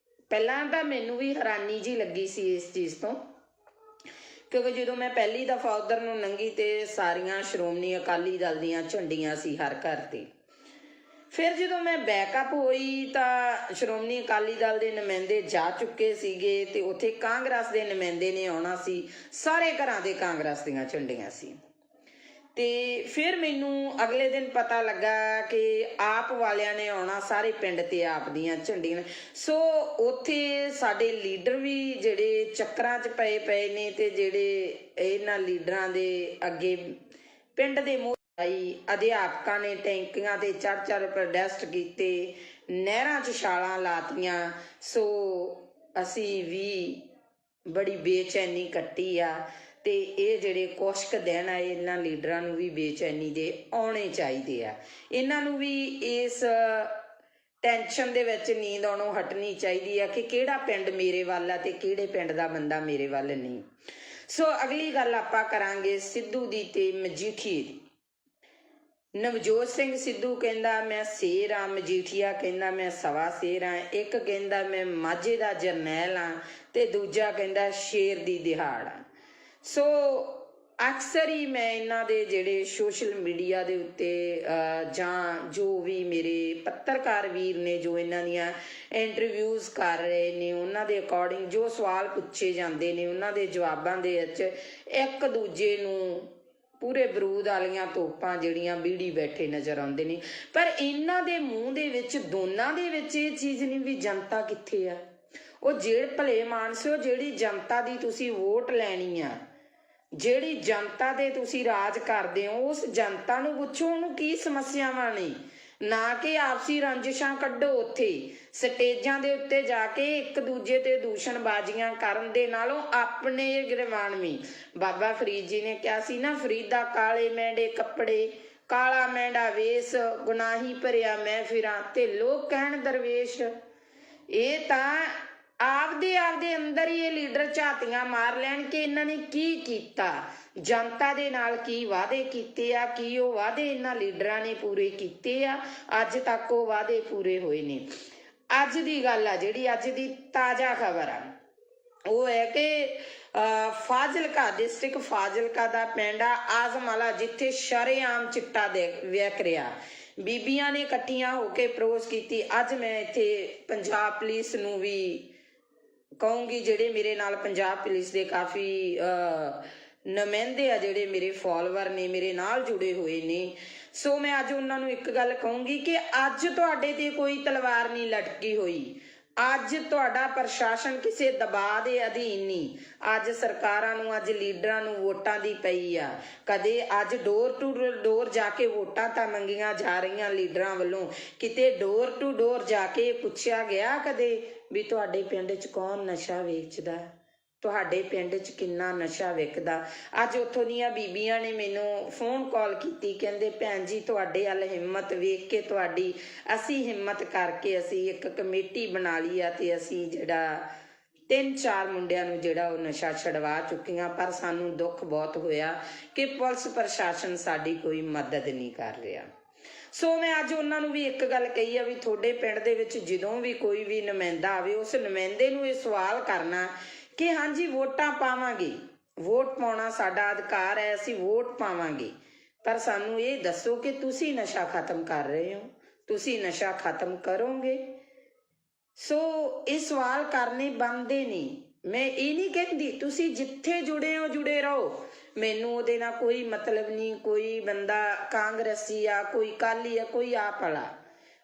ਪਹਿਲਾਂ ਤਾਂ ਮੈਨੂੰ ਵੀ ਹੈਰਾਨੀ ਜੀ ਲੱਗੀ ਸੀ ਇਸ ਚੀਜ਼ ਤੋਂ, ਕਿਉਂਕਿ ਜਦੋਂ ਮੈਂ ਪਹਿਲੀ ਦਫਾ ਉਧਰ ਨੂੰ ਲੰਘੀ ਤੇ ਸਾਰੀਆਂ ਸ਼੍ਰੋਮਣੀ ਅਕਾਲੀ ਦਲ ਦੀਆਂ ਝੰਡੀਆਂ ਸੀ ਹਰ ਘਰ ਤੇ। ਫਿਰ ਜਦੋਂ ਮੈਂ ਬੈਕਅਪ ਹੋਈ ਤਾਂ ਸ਼੍ਰੋਮਣੀ ਅਕਾਲੀ ਦਲ ਦੇ ਨੁਮਾਇੰਦੇ ਜਾ ਚੁੱਕੇ ਸੀਗੇ ਤੇ ਉੱਥੇ ਕਾਂਗਰਸ ਦੇ ਨੁਮਾਇੰਦੇ ਨੇ ਆਉਣਾ ਸੀ, ਸਾਰੇ ਘਰਾਂ ਦੇ ਕਾਂਗਰਸ ਦੀਆਂ ਝੰਡੀਆਂ ਸੀ। ਤੇ ਫਿਰ ਮੈਨੂੰ ਅਗਲੇ ਦਿਨ ਪਤਾ ਲੱਗਾ ਕਿ ਆਪ ਵਾਲਿਆਂ ਨੇ ਆਉਣਾ, ਸਾਰੇ ਪਿੰਡ ਤੇ ਆਪ ਦੀਆਂ ਝੰਡੀਆਂ। ਸੋ ਉੱਥੇ ਸਾਡੇ ਲੀਡਰ ਵੀ ਜਿਹੜੇ ਚੱਕਰਾਂ 'ਚ ਪਏ ਨੇ ਤੇ ਜਿਹੜੇ ਇਹਨਾਂ ਲੀਡਰਾਂ ਦੇ ਅੱਗੇ ਪਿੰਡ ਦੇ ਅਧਿਆਪਕਾਂ ਨੇ ਟੈਂਕੀਆਂ ਤੇ ਚੜ੍ਹ ਪ੍ਰੋਟੈਸਟ ਕੀਤੇ, ਨਹਿਰਾਂ 'ਚ ਛਾਲਾਂ ਲਾਤੀਆਂ। ਸੋ ਅਸੀਂ ਵੀ ਬੜੀ ਬੇਚੈਨੀ ਕੱਟੀ ਆ ਤੇ ਇਹ ਜਿਹੜੇ ਕੁਛ ਕੁ ਦਿਨ ਆ ਇਹਨਾਂ ਲੀਡਰਾਂ ਨੂੰ ਵੀ ਬੇਚੈਨੀ ਦੇ ਆਉਣੇ ਚਾਹੀਦੇ ਆ, ਇਹਨਾਂ ਨੂੰ ਵੀ ਇਸ ਟੈਨਸ਼ਨ ਦੇ ਵਿੱਚ ਨੀਂਦ ਆਉਣੋਂ ਹਟਣੀ ਚਾਹੀਦੀ ਆ ਕਿ ਕਿਹੜਾ ਪਿੰਡ ਮੇਰੇ ਵੱਲ ਆ ਤੇ ਕਿਹੜੇ ਪਿੰਡ ਦਾ ਬੰਦਾ ਮੇਰੇ ਵੱਲ ਨਹੀਂ। ਸੋ ਅਗਲੀ ਗੱਲ ਆਪਾਂ ਕਰਾਂਗੇ ਸਿੱਧੂ ਦੀ ਤੇ ਮਜੀਠੀਏ ਦੀ। ਨਵਜੋਤ ਸਿੰਘ ਸਿੱਧੂ ਕਹਿੰਦਾ ਮੈਂ ਸ਼ੇਰ ਆ, ਮਜੀਠੀਆ ਕਹਿੰਦਾ ਮੈਂ ਸਵਾ ਸ਼ੇਰ ਆ, ਇੱਕ ਕਹਿੰਦਾ ਮੈਂ ਮਾਝੇ ਦਾ ਜਰਨੈਲ ਆ ਤੇ ਦੂਜਾ ਕਹਿੰਦਾ ਸ਼ੇਰ ਦੀ ਦਿਹਾੜ ਆ। ਸੋ ਅਕਸਰ ਹੀ ਮੈਂ ਇਹਨਾਂ ਦੇ ਜਿਹੜੇ ਸੋਸ਼ਲ ਮੀਡੀਆ ਦੇ ਉੱਤੇ ਜਾਂ ਜੋ ਵੀ ਮੇਰੇ ਪੱਤਰਕਾਰ ਵੀਰ ਨੇ ਜੋ ਇਹਨਾਂ ਦੀਆਂ ਇੰਟਰਵਿਊਜ਼ ਕਰ ਰਹੇ ਨੇ ਉਹਨਾਂ ਦੇ ਅਕੋਰਡਿੰਗ ਜੋ ਸਵਾਲ ਪੁੱਛੇ ਜਾਂਦੇ ਨੇ ਉਹਨਾਂ ਦੇ ਜਵਾਬਾਂ ਦੇ ਵਿੱਚ ਇੱਕ ਦੂਜੇ ਨੂੰ ਪੂਰੇ ਬਰੂਦ ਵਾਲੀਆਂ ਤੋਪਾਂ ਜਿਹੜੀਆਂ ਬੀੜੀ ਬੈਠੇ ਨਜ਼ਰ ਆਉਂਦੇ ਨੇ। ਪਰ ਇਹਨਾਂ ਦੇ ਮੂੰਹ ਦੇ ਵਿੱਚ ਦੋਨਾਂ ਦੇ ਵਿੱਚ ਇਹ ਚੀਜ਼ ਨਹੀਂ ਵੀ ਜਨਤਾ ਕਿੱਥੇ ਆ। ਉਹ ਜਿਹੜੇ ਭਲੇ ਮਾਨਸਿਓ ਜਿਹੜੀ ਜਨਤਾ ਦੀ ਤੁਸੀਂ ਵੋਟ ਲੈਣੀ ਆ, ਜਿਹੜੀ ਜਨਤਾ ਦੇ ਤੁਸੀਂ ਰਾਜ ਕਰਦੇ ਹੋ, ਉਸ ਜਨਤਾ ਨੂੰ ਪੁੱਛੋ ਉਹਨੂੰ ਕੀ ਸਮੱਸਿਆਵਾਂ ਨੇ, ਨਾ ਕਿ ਆਪਸੀ ਰੰਜਿਸ਼ਾਂ ਕੱਢੋ। ਉੱਥੇ ਸਟੇਜਾਂ ਦੇ ਉੱਤੇ ਜਾ ਕੇ ਇੱਕ ਦੂਜੇ ਤੇ ਦੂਸ਼ਣਬਾਜ਼ੀਆਂ ਕਰਨ ਦੇ ਨਾਲੋਂ ਆਪਣੇ ਗਿਰਵਾਨਵੀ ਬਾਬਾ ਫਰੀਦ ਜੀ ਨੇ ਕਿਹਾ ਸੀ ਨਾ, ਫਰੀਦਾ ਕਾਲੇ ਮੈਂਡੇ ਕੱਪੜੇ ਕਾਲਾ ਮੈਂਡਾ ਵੇਸ, ਗੁਨਾਹੀ ਭਰਿਆ ਮੈਂ ਫਿਰਾਂ ਤੇ ਲੋਕ ਕਹਿਣ ਦਰਵੇਸ਼। ਇਹ ਤਾਂ ਆਪਦੇ ਅੰਦਰ ਹੀ ਇਹ ਲੀਡਰ ਝਾਤੀਆਂ ਮਾਰ ਲੈਣ ਕਿ ਇਹਨਾਂ ਨੇ ਕੀ ਕੀਤਾ, ਜਨਤਾ ਦੇ ਨਾਲ ਕੀ ਵਾਅਦੇ ਕੀਤੇ ਆ, ਕੀ ਉਹ ਵਾਅਦੇ ਇਹਨਾਂ ਲੀਡਰਾਂ ਨੇ ਪੂਰੇ ਕੀਤੇ ਆ, ਅੱਜ ਤੱਕ ਉਹ ਵਾਅਦੇ ਪੂਰੇ ਹੋਏ ਨੇ। ਅੱਜ ਦੀ ਗੱਲ ਆ ਜਿਹੜੀ ਅੱਜ ਦੀ ਤਾਜ਼ਾ ਖਬਰ ਆ ਉਹ ਹੈ ਕਿ ਫਾਜ਼ਿਲਕਾ ਡਿਸਟ੍ਰਿਕਟ ਫਾਜ਼ਿਲਕਾ ਦਾ ਪਿੰਡ ਆ ਆਜ਼ਮਾਲਾ, ਜਿੱਥੇ ਸ਼ਰੇਆਮ ਚਿੱਟਾ ਵਿਕ ਰਿਹਾ। ਬੀਬੀਆਂ ਨੇ ਇਕੱਠੀਆਂ ਹੋ ਕੇ ਪ੍ਰੋਸ ਕੀਤੀ। ਅੱਜ ਮੈਂ ਇੱਥੇ ਪੰਜਾਬ ਪੁਲਿਸ ਨੂੰ ਵੀ ਕਹੂੰਗੀ, ਜਿਹੜੇ ਮੇਰੇ ਨਾਲ ਪੰਜਾਬ ਪੁਲਿਸ ਦੇ ਕਾਫੀ ਨੁਮਾਇੰਦੇ ਆ, ਜਿਹੜੇ ਮੇਰੇ ਫੋਲੋਵਰ ਨੇ, ਮੇਰੇ ਨਾਲ ਜੁੜੇ ਹੋਏ ਨੇ, ਸੋ ਮੈਂ ਅੱਜ ਉਹਨਾਂ ਨੂੰ ਇੱਕ ਗੱਲ ਕਹੂੰਗੀ ਕਿ ਅੱਜ ਤੁਹਾਡੇ ਤੇ ਕੋਈ ਤਲਵਾਰ ਨਹੀਂ ਲਟਕੀ ਹੋਈ। ਅੱਜ ਤੁਹਾਡਾ ਪ੍ਰਸ਼ਾਸਨ ਕਿਸੇ ਦਬਾਅ ਦੇ ਅਧੀਨ ਨਹੀਂ। ਅੱਜ ਸਰਕਾਰਾਂ ਨੂੰ, ਅੱਜ ਲੀਡਰਾਂ ਨੂੰ ਵੋਟਾਂ ਦੀ ਪਈ ਆ। ਕਦੇ ਅੱਜ ਡੋਰ ਟੂ ਡੋਰ ਜਾ ਕੇ ਵੋਟਾਂ ਤਾਂ ਮੰਗੀਆਂ ਜਾ ਰਹੀਆਂ ਲੀਡਰਾਂ ਵੱਲੋਂ, ਕਿਤੇ ਡੋਰ ਟੂ ਡੋਰ ਜਾ ਕੇ ਪੁੱਛਿਆ ਗਿਆ ਕਦੇ ਵੀ ਤੁਹਾਡੇ ਪਿੰਡ 'ਚ ਕੌਣ ਨਸ਼ਾ ਵੇਚਦਾ, ਤੁਹਾਡੇ ਪਿੰਡ 'ਚ ਕਿੰਨਾ ਨਸ਼ਾ ਵਿਕਦਾ। ਅੱਜ ਉੱਥੋਂ ਦੀਆਂ ਬੀਬੀਆਂ ਨੇ ਮੈਨੂੰ ਫੋਨ ਕਾਲ ਕੀਤੀ, ਕਹਿੰਦੇ ਭੈਣ ਜੀ ਤੁਹਾਡੇ ਵੱਲ ਹਿੰਮਤ ਵੇਖ ਕੇ ਤੁਹਾਡੀ, ਅਸੀਂ ਹਿੰਮਤ ਕਰਕੇ ਅਸੀਂ ਇੱਕ ਕਮੇਟੀ ਬਣਾ ਲਈ ਆ ਤੇ ਅਸੀਂ ਜਿਹੜਾ 3-4 ਮੁੰਡਿਆਂ ਨੂੰ ਜਿਹੜਾ ਉਹ ਨਸ਼ਾ ਛਡਵਾ ਚੁੱਕੀਆਂ। ਪਰ ਸਾਨੂੰ ਦੁੱਖ ਬਹੁਤ ਹੋਇਆ ਕਿ ਪੁਲਿਸ ਪ੍ਰਸ਼ਾਸਨ ਸਾਡੀ ਕੋਈ ਮਦਦ ਨਹੀਂ ਕਰ ਰਿਹਾ। ਸੋ ਮੈਂ ਅੱਜ ਉਹਨਾਂ ਨੂੰ ਵੀ ਇੱਕ ਗੱਲ ਕਹੀ ਆ ਵੀ ਤੁਹਾਡੇ ਪਿੰਡ ਦੇ ਵਿੱਚ ਜਦੋਂ ਵੀ ਕੋਈ ਵੀ ਨੁਮਾਇੰਦਾ ਆਵੇ ਉਸ ਨੁਮਾਇੰਦੇ ਨੂੰ ਇਹ ਸਵਾਲ ਕਰਨਾ ਕਿ ਹਾਂਜੀ ਵੋਟਾਂ ਪਾਵਾਂਗੇ, ਵੋਟ ਪਾਉਣਾ ਸਾਡਾ ਅਧਿਕਾਰ ਹੈ, ਅਸੀਂ ਵੋਟ ਪਾਵਾਂਗੇ, ਪਰ ਸਾਨੂੰ ਇਹ ਦੱਸੋ ਕਿ ਤੁਸੀਂ ਨਸ਼ਾ ਖਤਮ ਕਰ ਰਹੇ ਹੋ, ਤੁਸੀਂ ਨਸ਼ਾ ਖਤਮ ਕਰੋਗੇ? ਸੋ ਇਹ ਸਵਾਲ ਕਰਨੇ ਬਣਦੇ ਨਹੀਂ। ਮੈਂ ਇਹ ਨਹੀਂ ਕਹਿੰਦੀ ਤੁਸੀਂ ਜਿੱਥੇ ਜੁੜੇ ਹੋ ਜੁੜੇ ਰਹੋ, ਮੈਨੂੰ ਉਹਦੇ ਨਾਲ ਕੋਈ ਮਤਲਬ ਨਹੀਂ। ਕੋਈ ਬੰਦਾ ਕਾਂਗਰਸੀ ਆ, ਕੋਈ ਅਕਾਲੀ ਆ, ਕੋਈ ਆਪ ਵਾਲਾ,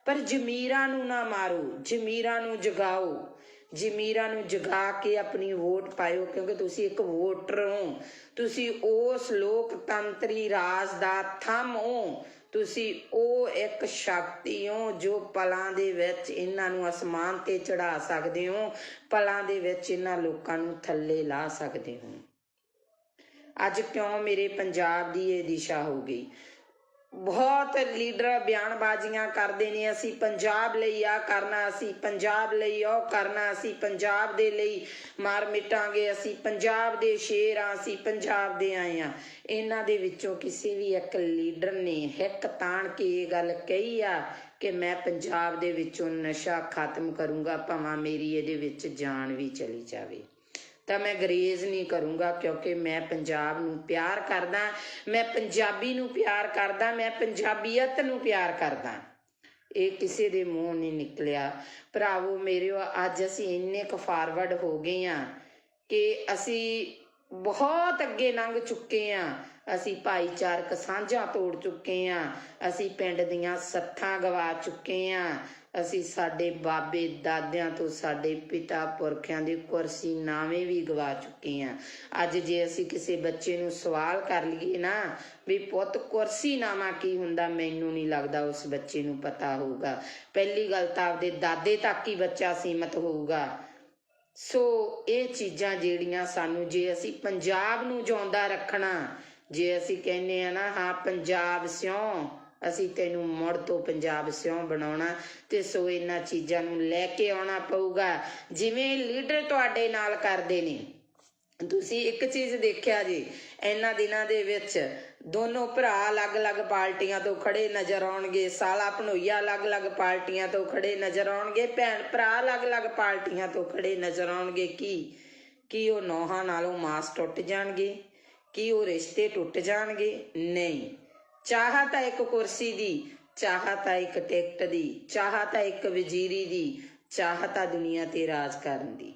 ਪਰ ਜ਼ਮੀਰਾਂ ਨੂੰ ਨਾ ਮਾਰੋ, ਜ਼ਮੀਰਾਂ ਨੂੰ ਜਗਾਓ, ਜ਼ਮੀਰਾਂ ਨੂੰ ਜਗਾ ਕੇ ਆਪਣੀ ਵੋਟ ਪਾਇਓ, ਕਿਉਂਕਿ ਤੁਸੀਂ ਇੱਕ ਵੋਟਰ ਹੋ, ਤੁਸੀਂ ਉਸ ਲੋਕਤੰਤਰੀ ਰਾਜ ਦਾ ਥੰਮ ਹੋ, ਤੁਸੀਂ ਉਹ ਇੱਕ ਸ਼ਕਤੀ ਹੋ ਜੋ ਪਲਾਂ ਦੇ ਵਿੱਚ ਇਹਨਾਂ ਨੂੰ ਅਸਮਾਨ ਤੇ ਚੜਾ ਸਕਦੇ ਹੋ, ਪਲਾਂ ਦੇ ਵਿੱਚ ਇਹਨਾਂ ਲੋਕਾਂ ਨੂੰ ਥੱਲੇ ਲਾ ਸਕਦੇ ਹੋ। ਅੱਜ ਕਿਉਂ ਮੇਰੇ ਪੰਜਾਬ ਦੀ ਇਹ ਦਿਸ਼ਾ ਹੋ ਗਈ? ਬਹੁਤ ਲੀਡਰ ਬਿਆਨਬਾਜ਼ੀਆਂ ਕਰਦੇ ਨੇ, ਅਸੀਂ ਪੰਜਾਬ ਲਈ ਆ ਕਰਨਾ, ਅਸੀਂ ਪੰਜਾਬ ਲਈ ਉਹ ਕਰਨਾ, ਅਸੀਂ ਪੰਜਾਬ ਦੇ ਲਈ ਮਾਰ ਮਿਟਾਂਗੇ, ਅਸੀਂ ਪੰਜਾਬ ਦੇ ਸ਼ੇਰ ਆ, ਅਸੀਂ ਪੰਜਾਬ ਦੇ ਆਏ ਆ। ਇਹਨਾਂ ਦੇ ਵਿੱਚੋਂ ਕਿਸੇ ਵੀ ਇੱਕ ਲੀਡਰ ਨੇ ਹਿੱਕ ਤਾਣ ਕੇ ਇਹ ਗੱਲ ਕਹੀ ਆ ਕਿ ਮੈਂ ਪੰਜਾਬ ਦੇ ਵਿੱਚੋਂ ਨਸ਼ਾ ਖਤਮ ਕਰੂੰਗਾ, ਭਾਵੇਂ ਮੇਰੀ ਇਹਦੇ ਵਿੱਚ ਜਾਨ ਵੀ ਚਲੀ ਜਾਵੇ, ਤਾਂ ਮੈਂ ਗਰੇਜ਼ ਨਹੀਂ ਕਰੂੰਗਾ, ਕਿਉਂਕਿ ਮੈਂ ਪੰਜਾਬ ਨੂੰ ਪਿਆਰ ਕਰਦਾ, ਮੈਂ ਪੰਜਾਬੀ ਨੂੰ ਪਿਆਰ ਕਰਦਾ, ਮੈਂ ਪੰਜਾਬੀਅਤ ਨੂੰ ਪਿਆਰ ਕਰਦਾ। ਇਹ ਕਿਸੇ ਦੇ ਮੂੰਹ ਨਹੀਂ ਨਿਕਲਿਆ। ਭਰਾਵੋ ਮੇਰਿਓ, ਅੱਜ ਅਸੀਂ ਇੰਨੇ ਕੁ ਫਾਰਵਰਡ ਹੋ ਗਏ ਹਾਂ ਕਿ ਅਸੀਂ ਬਹੁਤ ਅੱਗੇ ਲੰਘ ਚੁੱਕੇ ਹਾਂ। ਅਸੀਂ ਭਾਈਚਾਰਕ ਸਾਂਝਾਂ ਤੋੜ ਚੁੱਕੇ ਹਾਂ, ਅਸੀਂ ਪਿੰਡ ਦੀਆਂ ਸੱਥਾਂ ਗਵਾ ਚੁੱਕੇ ਹਾਂ, ਅਸੀਂ ਸਾਡੇ ਬਾਬੇ ਦਾਦਿਆਂ ਤੋਂ ਸਾਡੇ ਪਿਤਾ ਪੁਰਖਿਆਂ ਦੇ ਕੁਰਸੀ ਨਾਵੇਂ ਵੀ ਗਵਾ ਚੁੱਕੇ ਹਾਂ। ਅੱਜ ਜੇ ਅਸੀਂ ਕਿਸੇ ਬੱਚੇ ਨੂੰ ਸਵਾਲ ਕਰ ਲਈਏ ਨਾ ਵੀ ਪੁੱਤ ਕੁਰਸੀ ਨਾਮਾ ਕੀ ਹੁੰਦਾ, ਮੈਨੂੰ ਨਹੀਂ ਲੱਗਦਾ ਉਸ ਬੱਚੇ ਨੂੰ ਪਤਾ ਹੋਊਗਾ। ਪਹਿਲੀ ਗੱਲ ਤਾਂ ਆਪਦੇ ਦਾਦੇ ਤੱਕ ਹੀ ਬੱਚਾ ਸੀਮਤ ਹੋਊਗਾ। ਸੋ ਇਹ ਚੀਜ਼ਾਂ ਜਿਹੜੀਆਂ ਸਾਨੂੰ, ਜੇ ਅਸੀਂ ਪੰਜਾਬ ਨੂੰ ਜਿਉਂਦਾ ਰੱਖਣਾ, ਜੇ ਅਸੀਂ ਕਹਿੰਦੇ ਆ ਨਾ ਹਾਂ ਪੰਜਾਬ ਸਿਉਂ, ਅਸੀਂ ਤੈਨੂੰ ਮੁੜ ਤੋਂ ਪੰਜਾਬ ਸਿਉਂ ਬਣਾਉਣਾ, ਤੇ ਸੋ ਇਹਨਾਂ ਚੀਜ਼ਾਂ ਨੂੰ ਲੈ ਕੇ ਆਉਣਾ ਪਊਗਾ ਜਿਵੇਂ ਲੀਡਰ ਤੁਹਾਡੇ ਨਾਲ ਕਰਦੇ ਨੇ। ਤੁਸੀਂ ਇੱਕ ਚੀਜ਼ ਦੇਖਿਆ ਜੀ, ਇਹਨਾਂ ਦਿਨਾਂ ਦੇ ਵਿੱਚ ਦੋਨੋਂ ਭਰਾ ਅਲੱਗ-ਅਲੱਗ ਪਾਰਟੀਆਂ ਤੋਂ ਖੜੇ ਨਜ਼ਰ ਆਉਣਗੇ, ਸਾਲਾ ਭਣੋਈਆ ਅਲੱਗ-ਅਲੱਗ ਪਾਰਟੀਆਂ ਤੋਂ ਖੜੇ ਨਜ਼ਰ ਆਉਣਗੇ, ਭੈਣ ਭਰਾ ਅਲੱਗ-ਅਲੱਗ ਪਾਰਟੀਆਂ ਤੋਂ ਖੜੇ ਨਜ਼ਰ ਆਉਣਗੇ। ਕੀ ਉਹ ਨੌਹਾਂ ਨਾਲੋਂ ਮਾਸ ਟੁੱਟ ਜਾਣਗੇ? ਕੀ ਉਹ ਰਿਸ਼ਤੇ ਟੁੱਟ ਜਾਣਗੇ? ਨਹੀਂ। ਚਾਹ ਤਾਂ ਇੱਕ ਕੁਰਸੀ ਦੀ, ਚਾਹ ਤਾਂ ਇੱਕ ਟਿਕਟ ਦੀ, ਚਾਹ ਤਾਂ ਇੱਕ ਵਜ਼ੀਰੀ ਦੀ, ਚਾਹ ਤਾਂ ਦੁਨੀਆ ਤੇ ਰਾਜ ਕਰਨ ਦੀ।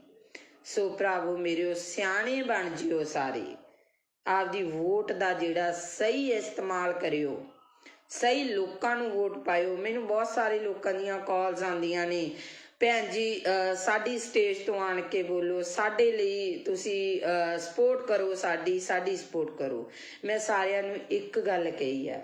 ਸੋ ਭਰਾਵੋ ਮੇਰਿਓ, ਸਿਆਣੇ ਬਣ ਜਿਓ ਸਾਰੇ, ਆਪਦੀ ਵੋਟ ਦਾ ਜਿਹੜਾ ਸਹੀ ਇਸਤੇਮਾਲ ਕਰਿਓ, ਸਹੀ ਲੋਕਾਂ ਨੂੰ ਵੋਟ ਪਾਇਓ। ਮੈਨੂੰ ਬਹੁਤ ਸਾਰੇ ਲੋਕਾਂ ਦੀਆਂ ਕਾਲਸ ਆਉਂਦੀਆਂ ਨੇ, ਭੈਣ ਜੀ ਸਾਡੀ ਸਟੇਜ ਤੋਂ ਆਣ ਕੇ ਬੋਲੋ, ਸਾਡੇ ਲਈ ਤੁਸੀਂ ਸਪੋਰਟ ਕਰੋ, ਸਾਡੀ ਸਪੋਰਟ ਕਰੋ। ਮੈਂ ਸਾਰਿਆਂ ਨੂੰ ਇੱਕ ਗੱਲ ਕਹੀ ਆ,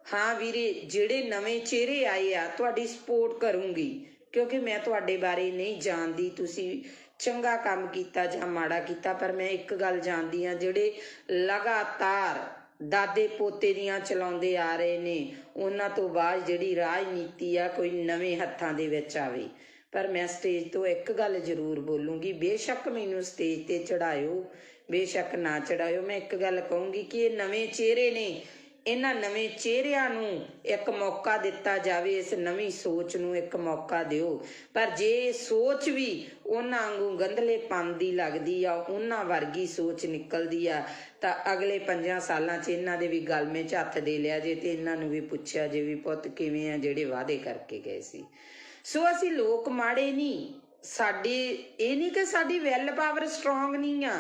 ਹਾਂ ਵੀਰੇ ਜਿਹੜੇ ਨਵੇਂ ਚਿਹਰੇ ਆਏ ਆ ਤੁਹਾਡੀ ਸਪੋਰਟ ਕਰੂੰਗੀ, ਕਿਉਂਕਿ ਮੈਂ ਤੁਹਾਡੇ ਬਾਰੇ ਨਹੀਂ ਜਾਣਦੀ ਤੁਸੀਂ ਚੰਗਾ ਕੰਮ ਕੀਤਾ ਜਾਂ ਮਾੜਾ ਕੀਤਾ, ਪਰ ਮੈਂ ਇੱਕ ਗੱਲ ਜਾਣਦੀ ਹਾਂ, ਜਿਹੜੇ ਲਗਾਤਾਰ ਦਾਦੇ ਪੋਤੇ ਦੀਆਂ ਚਲਾਉਂਦੇ ਆ ਰਹੇ ਨੇ, ਉਹਨਾਂ ਤੋਂ ਬਾਅਦ ਜਿਹੜੀ ਰਾਜਨੀਤੀ ਆ ਕੋਈ ਨਵੇਂ ਹੱਥਾਂ ਦੇ ਵਿੱਚ ਆਵੇ। ਪਰ ਮੈਂ ਸਟੇਜ ਤੋਂ ਇੱਕ ਗੱਲ ਜ਼ਰੂਰ ਬੋਲੂੰਗੀ, ਬੇਸ਼ੱਕ ਮੈਨੂੰ ਸਟੇਜ ਤੇ ਚੜਾਇਓ, ਬੇਸ਼ੱਕ ਨਾ ਚੜਾਇਓ, ਮੈਂ ਇੱਕ ਗੱਲ ਕਹੂੰਗੀ ਕਿ ਇਹ ਨਵੇਂ ਚਿਹਰੇ ਨੇ, ਇਹਨਾਂ ਨਵੇਂ ਚਿਹਰਿਆਂ ਨੂੰ ਇੱਕ ਮੌਕਾ ਦਿੱਤਾ ਜਾਵੇ, ਇਸ ਨਵੀਂ ਸੋਚ ਨੂੰ ਇੱਕ ਮੌਕਾ ਦਿਓ। ਪਰ ਜੇ ਸੋਚ ਵੀ ਉਹਨਾਂ ਵਾਂਗੂ ਗੰਧਲੇਪਨ ਦੀ ਲੱਗਦੀ ਆ, ਉਹਨਾਂ ਵਰਗੀ ਸੋਚ ਨਿਕਲਦੀ ਆ, ਤਾਂ ਅਗਲੇ 5 ਸਾਲਾਂ 'ਚ ਇਹਨਾਂ ਦੇ ਵੀ ਗਲਮੇ 'ਚ ਹੱਥ ਦੇ ਲਿਆ ਜੇ, ਤੇ ਇਹਨਾਂ ਨੂੰ ਵੀ ਪੁੱਛਿਆ ਜੇ ਵੀ ਪੁੱਤ ਕਿਵੇਂ ਆ ਜਿਹੜੇ ਵਾਅਦੇ ਕਰਕੇ ਗਏ ਸੀ। ਸੋ ਅਸੀਂ ਲੋਕ ਮਾੜੇ ਨਹੀਂ, ਸਾਡੇ ਇਹ ਨਹੀਂ ਕਿ ਸਾਡੀ ਵੈਲ ਪਾਵਰ ਸਟਰੋਂਗ ਨਹੀਂ ਆ,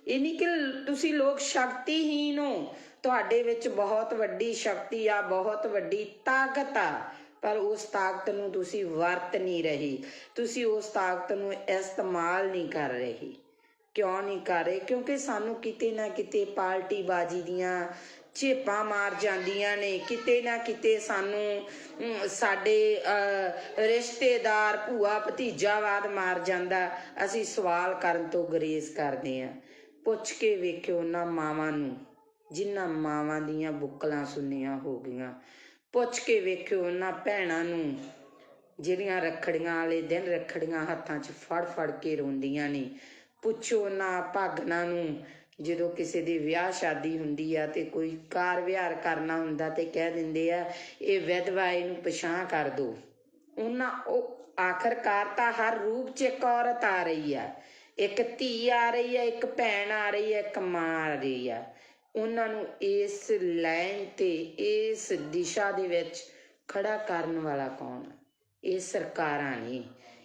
ਇਹ ਨਹੀਂ ਕਿ ਤੁਸੀਂ ਲੋਕ ਸ਼ਕਤੀਹੀਨ ਹੋ, ਤੁਹਾਡੇ ਵਿੱਚ ਬਹੁਤ ਵੱਡੀ ਸ਼ਕਤੀ ਆ, ਬਹੁਤ ਵੱਡੀ ਤਾਕਤ ਆ, ਪਰ ਉਸ ਤਾਕਤ ਨੂੰ ਤੁਸੀਂ ਵਰਤ ਨਹੀਂ ਰਹੇ, ਤੁਸੀਂ ਉਸ ਤਾਕਤ ਨੂੰ ਇਸਤੇਮਾਲ ਨਹੀਂ ਕਰ ਰਹੇ। ਕਿਉਂ ਨਹੀਂ ਕਰ ਰਹੇ? ਕਿਉਂਕਿ ਸਾਨੂੰ ਕਿਤੇ ਨਾ ਕਿਤੇ ਪਾਰਟੀਬਾਜ਼ੀ ਦੀਆਂ ਝੇਪਾਂ ਮਾਰ ਜਾਂਦੀਆਂ ਨੇ, ਕਿਤੇ ਨਾ ਕਿਤੇ ਸਾਨੂੰ ਸਾਡੇ ਰਿਸ਼ਤੇਦਾਰ ਭੂਆ ਭਤੀਜਾਵਾਦ ਮਾਰ ਜਾਂਦਾ। ਅਸੀਂ ਸਵਾਲ ਕਰਨ ਤੋਂ ਗੁਰੇਜ਼ ਕਰਦੇ ਹਾਂ। ਪੁੱਛ ਕੇ ਵੇਖਿਓ ਉਹਨਾਂ ਮਾਵਾਂ ਨੂੰ ਜਿਨ੍ਹਾਂ ਮਾਵਾਂ ਦੀਆਂ ਬੁੱਕਲਾਂ ਸੁੰਨੀਆਂ ਹੋ ਗਈਆਂ, ਪੁੱਛ ਕੇ ਵੇਖਿਓ ਉਹਨਾਂ ਭੈਣਾਂ ਨੂੰ ਜਿਹੜੀਆਂ ਰੱਖੜੀਆਂ ਵਾਲੇ ਦਿਨ ਰੱਖੜੀਆਂ ਹੱਥਾਂ 'ਚ ਫੜ ਫੜ ਕੇ ਰੋਂਦੀਆਂ ਨੇ, ਪੁੱਛੋ ਉਹਨਾਂ ਭਾਗਨਾਂ ਨੂੰ ਜਦੋਂ ਕਿਸੇ ਦੀ ਵਿਆਹ ਸ਼ਾਦੀ ਹੁੰਦੀ ਆ ਤੇ ਕੋਈ ਕਾਰ ਵਿਹਾਰ ਕਰਨਾ ਹੁੰਦਾ ਤੇ ਕਹਿ ਦਿੰਦੇ ਆ ਇਹ ਵਿਧਵਾ, ਇਹਨੂੰ ਪਛਾਣ ਕਰ ਦੋ। ਉਹਨਾਂ ਉਹ ਆਖਰਕਾਰ ਤਾਂ ਹਰ ਰੂਪ 'ਚ ਇੱਕ ਔਰਤ ਆ ਰਹੀ ਆ, ਇੱਕ ਧੀ ਆ ਰਹੀ ਆ, ਇੱਕ ਭੈਣ ਆ ਰਹੀ ਆ, ਇੱਕ ਮਾਂ ਆ ਰਹੀ ਆ। ਉਹਨਾਂ ਨੂੰ ਇਸ ਲਾਈਨ ਤੇ ਇਸ ਦਿਸ਼ਾ ਦੇ ਵਿੱਚ ਖੜਾ ਕਰਨ ਵਾਲਾ ਕੌਣ? ਇਹ ਸਰਕਾਰਾਂ ਨੇ।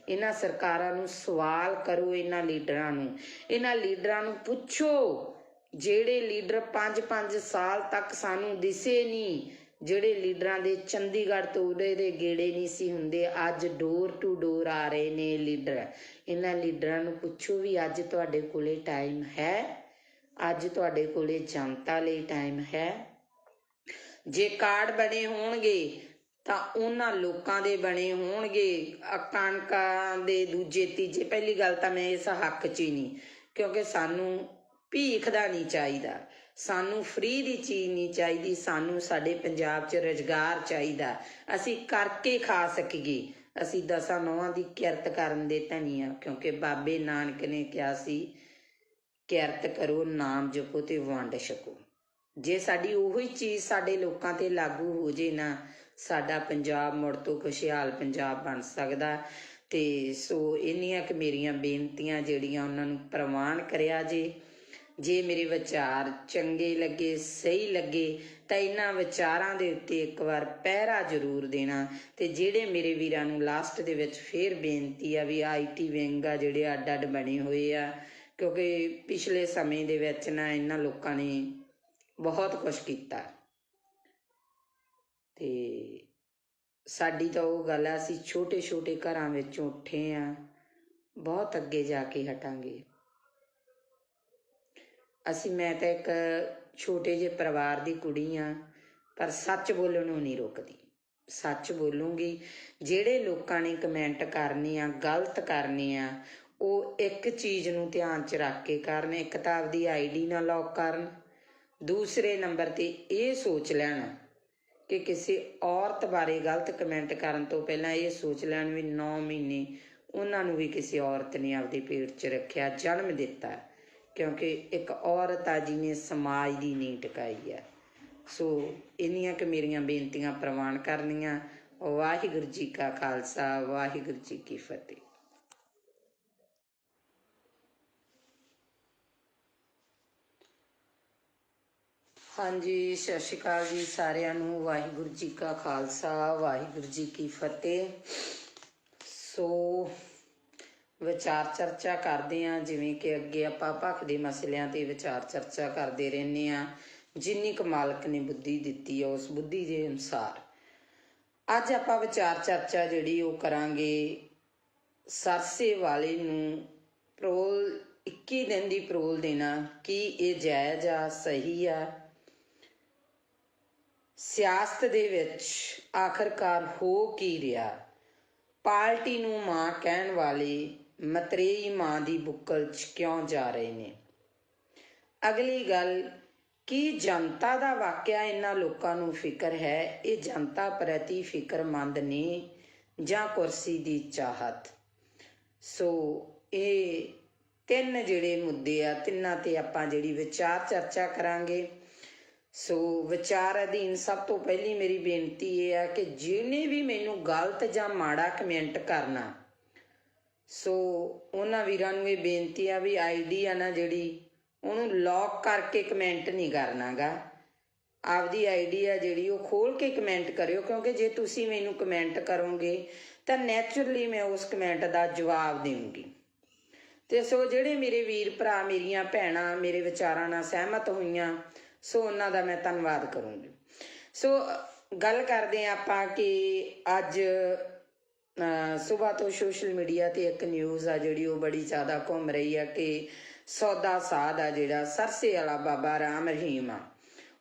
ਇਹਨਾਂ ਸਰਕਾਰਾਂ ਨੂੰ ਸਵਾਲ ਕਰੋ, ਇਹਨਾਂ ਲੀਡਰਾਂ ਨੂੰ ਪੁੱਛੋ, ਜਿਹੜੇ ਲੀਡਰ 5-5 ਸਾਲ ਤੱਕ ਸਾਨੂੰ ਦਿਸੇ ਨਹੀਂ, ਜਿਹੜੇ ਲੀਡਰਾਂ ਦੇ ਚੰਡੀਗੜ੍ਹ ਤੋਂ ਉਰੇ ਦੇ ਗੇੜੇ ਨਹੀਂ ਸੀ ਹੁੰਦੇ, ਅੱਜ ਡੋਰ ਟੂ ਡੋਰ ਆ ਰਹੇ ਨੇ ਲੀਡਰ। ਇਹਨਾਂ ਲੀਡਰਾਂ ਨੂੰ ਪੁੱਛੋ ਵੀ ਅੱਜ ਤੁਹਾਡੇ ਕੋਲੇ ਟਾਈਮ ਹੈ? ਅੱਜ ਤੁਹਾਡੇ ਕੋਲੇ ਜਨਤਾ ਲਈ ਟਾਈਮ ਹੈ? ਜੇ ਕਾਰਡ ਬਣੇ ਹੋਣਗੇ ਤਾਂ ਉਹਨਾਂ ਲੋਕਾਂ ਦੇ ਬਣੇ ਹੋਣਗੇ, ਕਣਕਾਂ ਦੇ ਦੂਜੇ ਤੀਜੇ। ਪਹਿਲੀ ਗੱਲ ਤਾਂ ਮੈਂ ਇਸ ਹੱਕ 'ਚ ਹੀ ਨਹੀਂ, ਕਿਉਂਕਿ ਸਾਨੂੰ ਭੀਖ ਦਾ ਨਹੀਂ ਚਾਹੀਦਾ, ਸਾਨੂੰ ਫ੍ਰੀ ਦੀ ਚੀਜ਼ ਨਹੀਂ ਚਾਹੀਦੀ, ਸਾਨੂੰ ਸਾਡੇ ਪੰਜਾਬ 'ਚ ਰੁਜ਼ਗਾਰ ਚਾਹੀਦਾ, ਅਸੀਂ ਕਰਕੇ ਖਾ ਸਕੀਏ। ਅਸੀਂ 10 ਨੌਹਾਂ ਦੀ ਕਿਰਤ ਕਰਨ ਦੇ ਧਨੀ ਆ, ਕਿਉਂਕਿ ਬਾਬੇ ਨਾਨਕ ਨੇ ਕਿਹਾ ਸੀ ਕਿਰਤ ਕਰੋ, ਨਾਮ ਜਪੋ ਤੇ ਵੰਡ ਛਕੋ। ਜੇ ਸਾਡੀ ਉਹੀ ਚੀਜ਼ ਸਾਡੇ ਲੋਕਾਂ ਤੇ ਲਾਗੂ ਹੋ ਜੇ ਨਾ, ਸਾਡਾ ਪੰਜਾਬ ਮੁੜ ਤੋਂ ਖੁਸ਼ਹਾਲ ਪੰਜਾਬ ਬਣ ਸਕਦਾ। ਤੇ ਸੋ ਇੰਨੀਆਂ ਕਿ ਮੇਰੀਆਂ ਬੇਨਤੀਆਂ ਜਿਹੜੀਆਂ ਉਹਨਾਂ ਨੂੰ ਪ੍ਰਵਾਨ ਕਰਿਆ ਜੇ ਮੇਰੇ ਵਿਚਾਰ ਚੰਗੇ ਲੱਗੇ, ਸਹੀ ਲੱਗੇ ਤਾਂ ਇਹਨਾਂ ਵਿਚਾਰਾਂ ਦੇ ਉੱਤੇ ਇੱਕ ਵਾਰ ਪਹਿਰਾ ਜ਼ਰੂਰ ਦੇਣਾ। ਤੇ ਜਿਹੜੇ ਮੇਰੇ ਵੀਰਾਂ ਨੂੰ ਲਾਸਟ ਦੇ ਵਿੱਚ ਫੇਰ ਬੇਨਤੀ ਆ ਵੀ IT ਵਿੰਗ ਆ ਜਿਹੜੇ ਅੱਡ ਅੱਡ ਬਣੇ ਹੋਏ ਆ, ਕਿਉਂਕਿ ਪਿਛਲੇ ਸਮੇਂ ਦੇ ਵਿੱਚ ਨਾ ਇਹਨਾਂ ਲੋਕਾਂ ਨੇ ਬਹੁਤ ਕੁਛ ਕੀਤਾ ਤੇ ਸਾਡੀ ਤਾਂ ਉਹ ਗੱਲ ਆ, ਅਸੀਂ ਛੋਟੇ ਛੋਟੇ ਘਰਾਂ ਵਿੱਚੋਂ ਉੱਠੇ ਆ, ਬਹੁਤ ਅੱਗੇ ਜਾ ਕੇ ਹਟਾਂਗੇ ਅਸੀਂ। ਮੈਂ ਤਾਂ ਇੱਕ ਛੋਟੇ ਜਿਹੇ ਪਰਿਵਾਰ ਦੀ ਕੁੜੀ ਆ, ਪਰ ਸੱਚ ਬੋਲਣ ਨੂੰ ਨਹੀਂ ਰੁਕਦੀ, ਸੱਚ ਬੋਲੂੰਗੀ। ਜਿਹੜੇ ਲੋਕਾਂ ਨੇ ਕਮੈਂਟ ਕਰਨੇ ਆ, ਗਲਤ ਕਰਨੇ ਆ, ਉਹ ਇੱਕ ਚੀਜ਼ ਨੂੰ ਧਿਆਨ 'ਚ ਰੱਖ ਕੇ ਕਰਨ। ਇੱਕ ਤਾਂ ਆਪਦੀ ID ਨਾ ਲੌਕ ਕਰਨ, ਦੂਸਰੇ ਨੰਬਰ 'ਤੇ ਇਹ ਸੋਚ ਲੈਣ ਕਿ ਕਿਸੇ ਔਰਤ ਬਾਰੇ ਗਲਤ ਕਮੈਂਟ ਕਰਨ ਤੋਂ ਪਹਿਲਾਂ ਇਹ ਸੋਚ ਲੈਣ ਵੀ 9 ਮਹੀਨੇ ਉਹਨਾਂ ਨੂੰ ਵੀ ਕਿਸੇ ਔਰਤ ਨੇ ਆਪਦੇ ਪੇਟ 'ਚ ਰੱਖਿਆ, ਜਨਮ ਦਿੱਤਾ, ਕਿਉਂਕਿ ਇੱਕ ਔਰਤ ਆ ਜਿਹਨੇ ਸਮਾਜ ਦੀ ਨੀਂਹ ਟਿਕਾਈ ਆ। ਸੋ ਇੰਨੀਆਂ ਕਿ ਮੇਰੀਆਂ ਬੇਨਤੀਆਂ ਪ੍ਰਵਾਨ ਕਰਨੀਆਂ। ਵਾਹਿਗੁਰੂ ਜੀ ਕਾ ਖਾਲਸਾ, ਵਾਹਿਗੁਰੂ ਜੀ ਕੀ ਫਤਿਹ। ਹਾਂਜੀ, ਸਤਿ ਸ਼੍ਰੀ ਅਕਾਲ ਜੀ ਸਾਰਿਆਂ ਨੂੰ। ਵਾਹਿਗੁਰੂ ਜੀ ਕਾ ਖਾਲਸਾ, ਵਾਹਿਗੁਰੂ ਜੀ ਕੀ ਫਤਿਹ। ਸੋ ਵਿਚਾਰ ਚਰਚਾ ਕਰਦੇ ਹਾਂ, ਜਿਵੇਂ ਕਿ ਅੱਗੇ ਆਪਾਂ ਭਖ ਦੇ ਮਸਲਿਆਂ ਤੇ ਵਿਚਾਰ ਚਰਚਾ ਕਰਦੇ ਰਹਿੰਦੇ ਹਾਂ, ਜਿੰਨੀ ਕੁ ਮਾਲਕ ਨੇ ਬੁੱਧੀ ਦਿੱਤੀ ਹੈ ਉਸ ਬੁੱਧੀ ਦੇ ਅਨੁਸਾਰ। ਅੱਜ ਆਪਾਂ ਵਿਚਾਰ ਚਰਚਾ ਜਿਹੜੀ ਉਹ ਕਰਾਂਗੇ ਸਰਸੇ ਵਾਲੇ ਨੂੰ ਪਰੋਲ 21 ਦਿਨ ਦੀ ਪਰੋਲ ਦੇਣਾ, ਕੀ ਇਹ ਜਾਇਜ਼ ਆ, ਸਹੀ ਆ? ਸਿਆਸਤ ਦੇ ਵਿੱਚ ਆਖਰਕਾਰ ਹੋ ਕੀ ਰਿਹਾ? ਪਾਰਟੀ ਨੂੰ ਮਾਂ ਕਹਿਣ ਵਾਲੇ ਮਤਰੇਈ ਮਾਂ ਦੀ ਬੁੱਕਲ 'ਚ ਕਿਉਂ ਜਾ ਰਹੇ ਨੇ? ਅਗਲੀ ਗੱਲ, ਕੀ ਜਨਤਾ ਦਾ ਵਾਕਿਆ ਇਹਨਾਂ ਲੋਕਾਂ ਨੂੰ ਫਿਕਰ ਹੈ? ਇਹ ਜਨਤਾ ਪ੍ਰਤੀ ਫਿਕਰਮੰਦ ਨੇ ਜਾਂ ਕੁਰਸੀ ਦੀ ਚਾਹਤ? ਸੋ ਇਹ 3 ਜਿਹੜੇ ਮੁੱਦੇ ਆ, ਤਿੰਨਾਂ ਤੇ ਆਪਾਂ ਜਿਹੜੀ ਵਿਚਾਰ ਚਰਚਾ ਕਰਾਂਗੇ। ਸੋ ਵਿਚਾਰ ਅਧੀਨ ਸਭ ਤੋਂ ਪਹਿਲੀ ਮੇਰੀ ਬੇਨਤੀ ਇਹ ਆ ਕਿ ਜਿਹਨੇ ਵੀ ਮੈਨੂੰ ਗਲਤ ਜਾਂ ਮਾੜਾ ਕਮੈਂਟ ਕਰਨਾ, ਸੋ ਉਹਨਾਂ ਵੀਰਾਂ ਨੂੰ ਇਹ ਬੇਨਤੀ ਆ ਵੀ ID ਆ ਨਾ ਜਿਹੜੀ, ਉਹਨੂੰ ਲੌਕ ਕਰਕੇ ਕਮੈਂਟ ਨਹੀਂ ਕਰਨਾ ਗਾ। ਆਪਦੀ ID ਆ ਜਿਹੜੀ ਉਹ ਖੋਲ ਕੇ ਕਮੈਂਟ ਕਰਿਓ, ਕਿਉਂਕਿ ਜੇ ਤੁਸੀਂ ਮੈਨੂੰ ਕਮੈਂਟ ਕਰੋਗੇ ਤਾਂ ਨੈਚੁਰਲੀ ਮੈਂ ਉਸ ਕਮੈਂਟ ਦਾ ਜਵਾਬ ਦੇਵਾਂਗੀ। ਤੇ ਸੋ ਜਿਹੜੇ ਮੇਰੇ ਵੀਰ ਭਰਾ, ਮੇਰੀਆਂ ਭੈਣਾਂ ਮੇਰੇ ਵਿਚਾਰਾਂ ਨਾਲ ਸਹਿਮਤ ਹੋਈਆਂ, ਸੋ ਉਹਨਾਂ ਦਾ ਮੈਂ ਧੰਨਵਾਦ ਕਰੂੰਗੀ। ਸੋ ਗੱਲ ਕਰਦੇ ਹਾਂ ਆਪਾਂ ਕਿ ਅੱਜ ਸੁਬਾਹ ਤੋਂ ਸੋਸ਼ਲ ਮੀਡੀਆ ਤੇ ਇੱਕ ਨਿਊਜ਼ ਆ ਜਿਹੜੀ ਉਹ ਬੜੀ ਜ਼ਿਆਦਾ ਘੁੰਮ ਰਹੀ ਆ ਕਿ ਸੌਦਾ ਸਾਧ ਆ ਜਿਹੜਾ ਸਰਸੇ ਵਾਲਾ ਬਾਬਾ ਰਾਮ ਰਹੀਮ ਆ,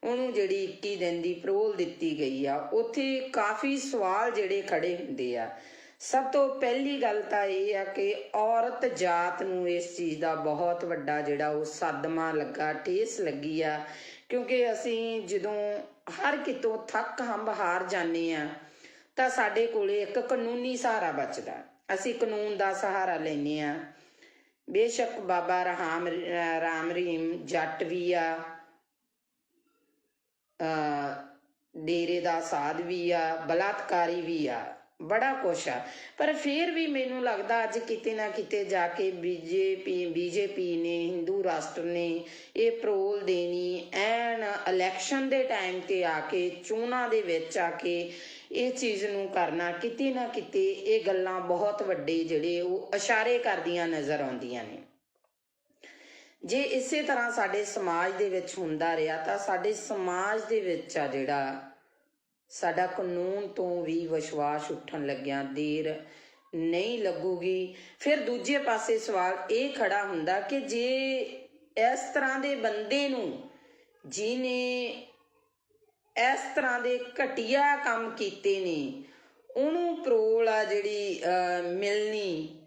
ਉਹਨੂੰ ਜਿਹੜੀ 21 ਦਿਨ ਦੀ ਪਰੋਲ ਦਿੱਤੀ ਗਈ ਆ। ਉੱਥੇ ਕਾਫੀ ਸਵਾਲ ਜਿਹੜੇ ਖੜੇ ਹੁੰਦੇ ਆ। ਸਭ ਤੋਂ ਪਹਿਲੀ ਗੱਲ ਤਾਂ ਇਹ ਆ ਕਿ ਔਰਤ ਜਾਤ ਨੂੰ ਇਸ ਚੀਜ਼ ਦਾ ਬਹੁਤ ਵੱਡਾ ਜਿਹੜਾ ਉਹ ਸਦਮਾ ਲੱਗਾ, ਠੇਸ ਲੱਗੀ ਆ, ਕਿਉਂਕਿ ਅਸੀਂ ਜਦੋਂ ਹਰ ਕਿਤੋਂ ਥੱਕ ਹੰਬ ਹਾਰ ਜਾਂਦੇ ਆ ਤਾਂ ਸਾਡੇ ਕੋਲੇ ਇੱਕ ਕਾਨੂੰਨੀ ਸਹਾਰਾ ਬਚਦਾ। ਅਸੀਂ ਕਾਨੂੰਨ ਦਾ ਸਹਾਰਾ ਲੈਂਦੇ ਆ ਬੇਸ਼ੱਕ ਬਾਬਾ ਰਾਮ ਰਹੀਮ ਜੱਟ ਵੀ ਆ, ਡੇਰੇ ਦਾ ਸਾਧ ਵੀ ਆ, ਬਲਾਤਕਾਰੀ ਵੀ ਆ, ਬੜਾ ਕੁਛ ਆ। ਪਰ ਫਿਰ ਵੀ ਮੈਨੂੰ ਲੱਗਦਾ ਅੱਜ ਕਿਤੇ ਨਾ ਕਿਤੇ ਜਾ ਕੇ ਬੀਜੇਪੀ ਨੇ, ਹਿੰਦੂ ਰਾਸ਼ਟਰ ਨੇ ਇਹ ਪਰੋਲ ਦੇਣੀ, ਐਨ ਇਲੈਕਸ਼ਨ ਦੇ ਟਾਈਮ ਤੇ ਆ ਕੇ, ਚੋਣਾਂ ਦੇ ਵਿੱਚ ਆ ਕੇ ਇਹ ਚੀਜ਼ ਨੂੰ ਕਰਨਾ, ਕਿਤੇ ਨਾ ਕਿਤੇ ਇਹ ਗੱਲਾਂ ਬਹੁਤ ਵੱਡੇ ਜਿਹੜੇ ਉਹ ਇਸ਼ਾਰੇ ਕਰਦੀਆਂ ਨਜ਼ਰ ਆਉਂਦੀਆਂ ਨੇ। ਜੇ ਇਸੇ ਤਰ੍ਹਾਂ ਸਾਡੇ ਸਮਾਜ ਦੇ ਵਿੱਚ ਹੁੰਦਾ ਰਿਹਾ ਤਾਂ ਸਾਡੇ ਸਮਾਜ ਦੇ ਵਿੱਚ ਆ ਜਿਹੜਾ ਸਾਡਾ ਕਾਨੂੰਨ ਤੋਂ ਵੀ ਵਿਸ਼ਵਾਸ ਉੱਠਣ ਲੱਗਿਆ ਦੇਰ ਨਹੀਂ ਲੱਗੂਗੀ। ਫਿਰ ਦੂਜੇ ਪਾਸੇ ਸਵਾਲ ਇਹ ਖੜਾ ਹੁੰਦਾ ਕਿ ਜੇ ਇਸ ਤਰ੍ਹਾਂ ਦੇ ਬੰਦੇ ਨੂੰ, ਜਿਹਨੇ ਇਸ ਤਰ੍ਹਾਂ ਦੇ ਘਟੀਆ ਕੰਮ ਕੀਤੇ ਨੇ, ਉਹਨੂੰ ਪਰੋਲ ਆ ਜਿਹੜੀ ਮਿਲਣੀ,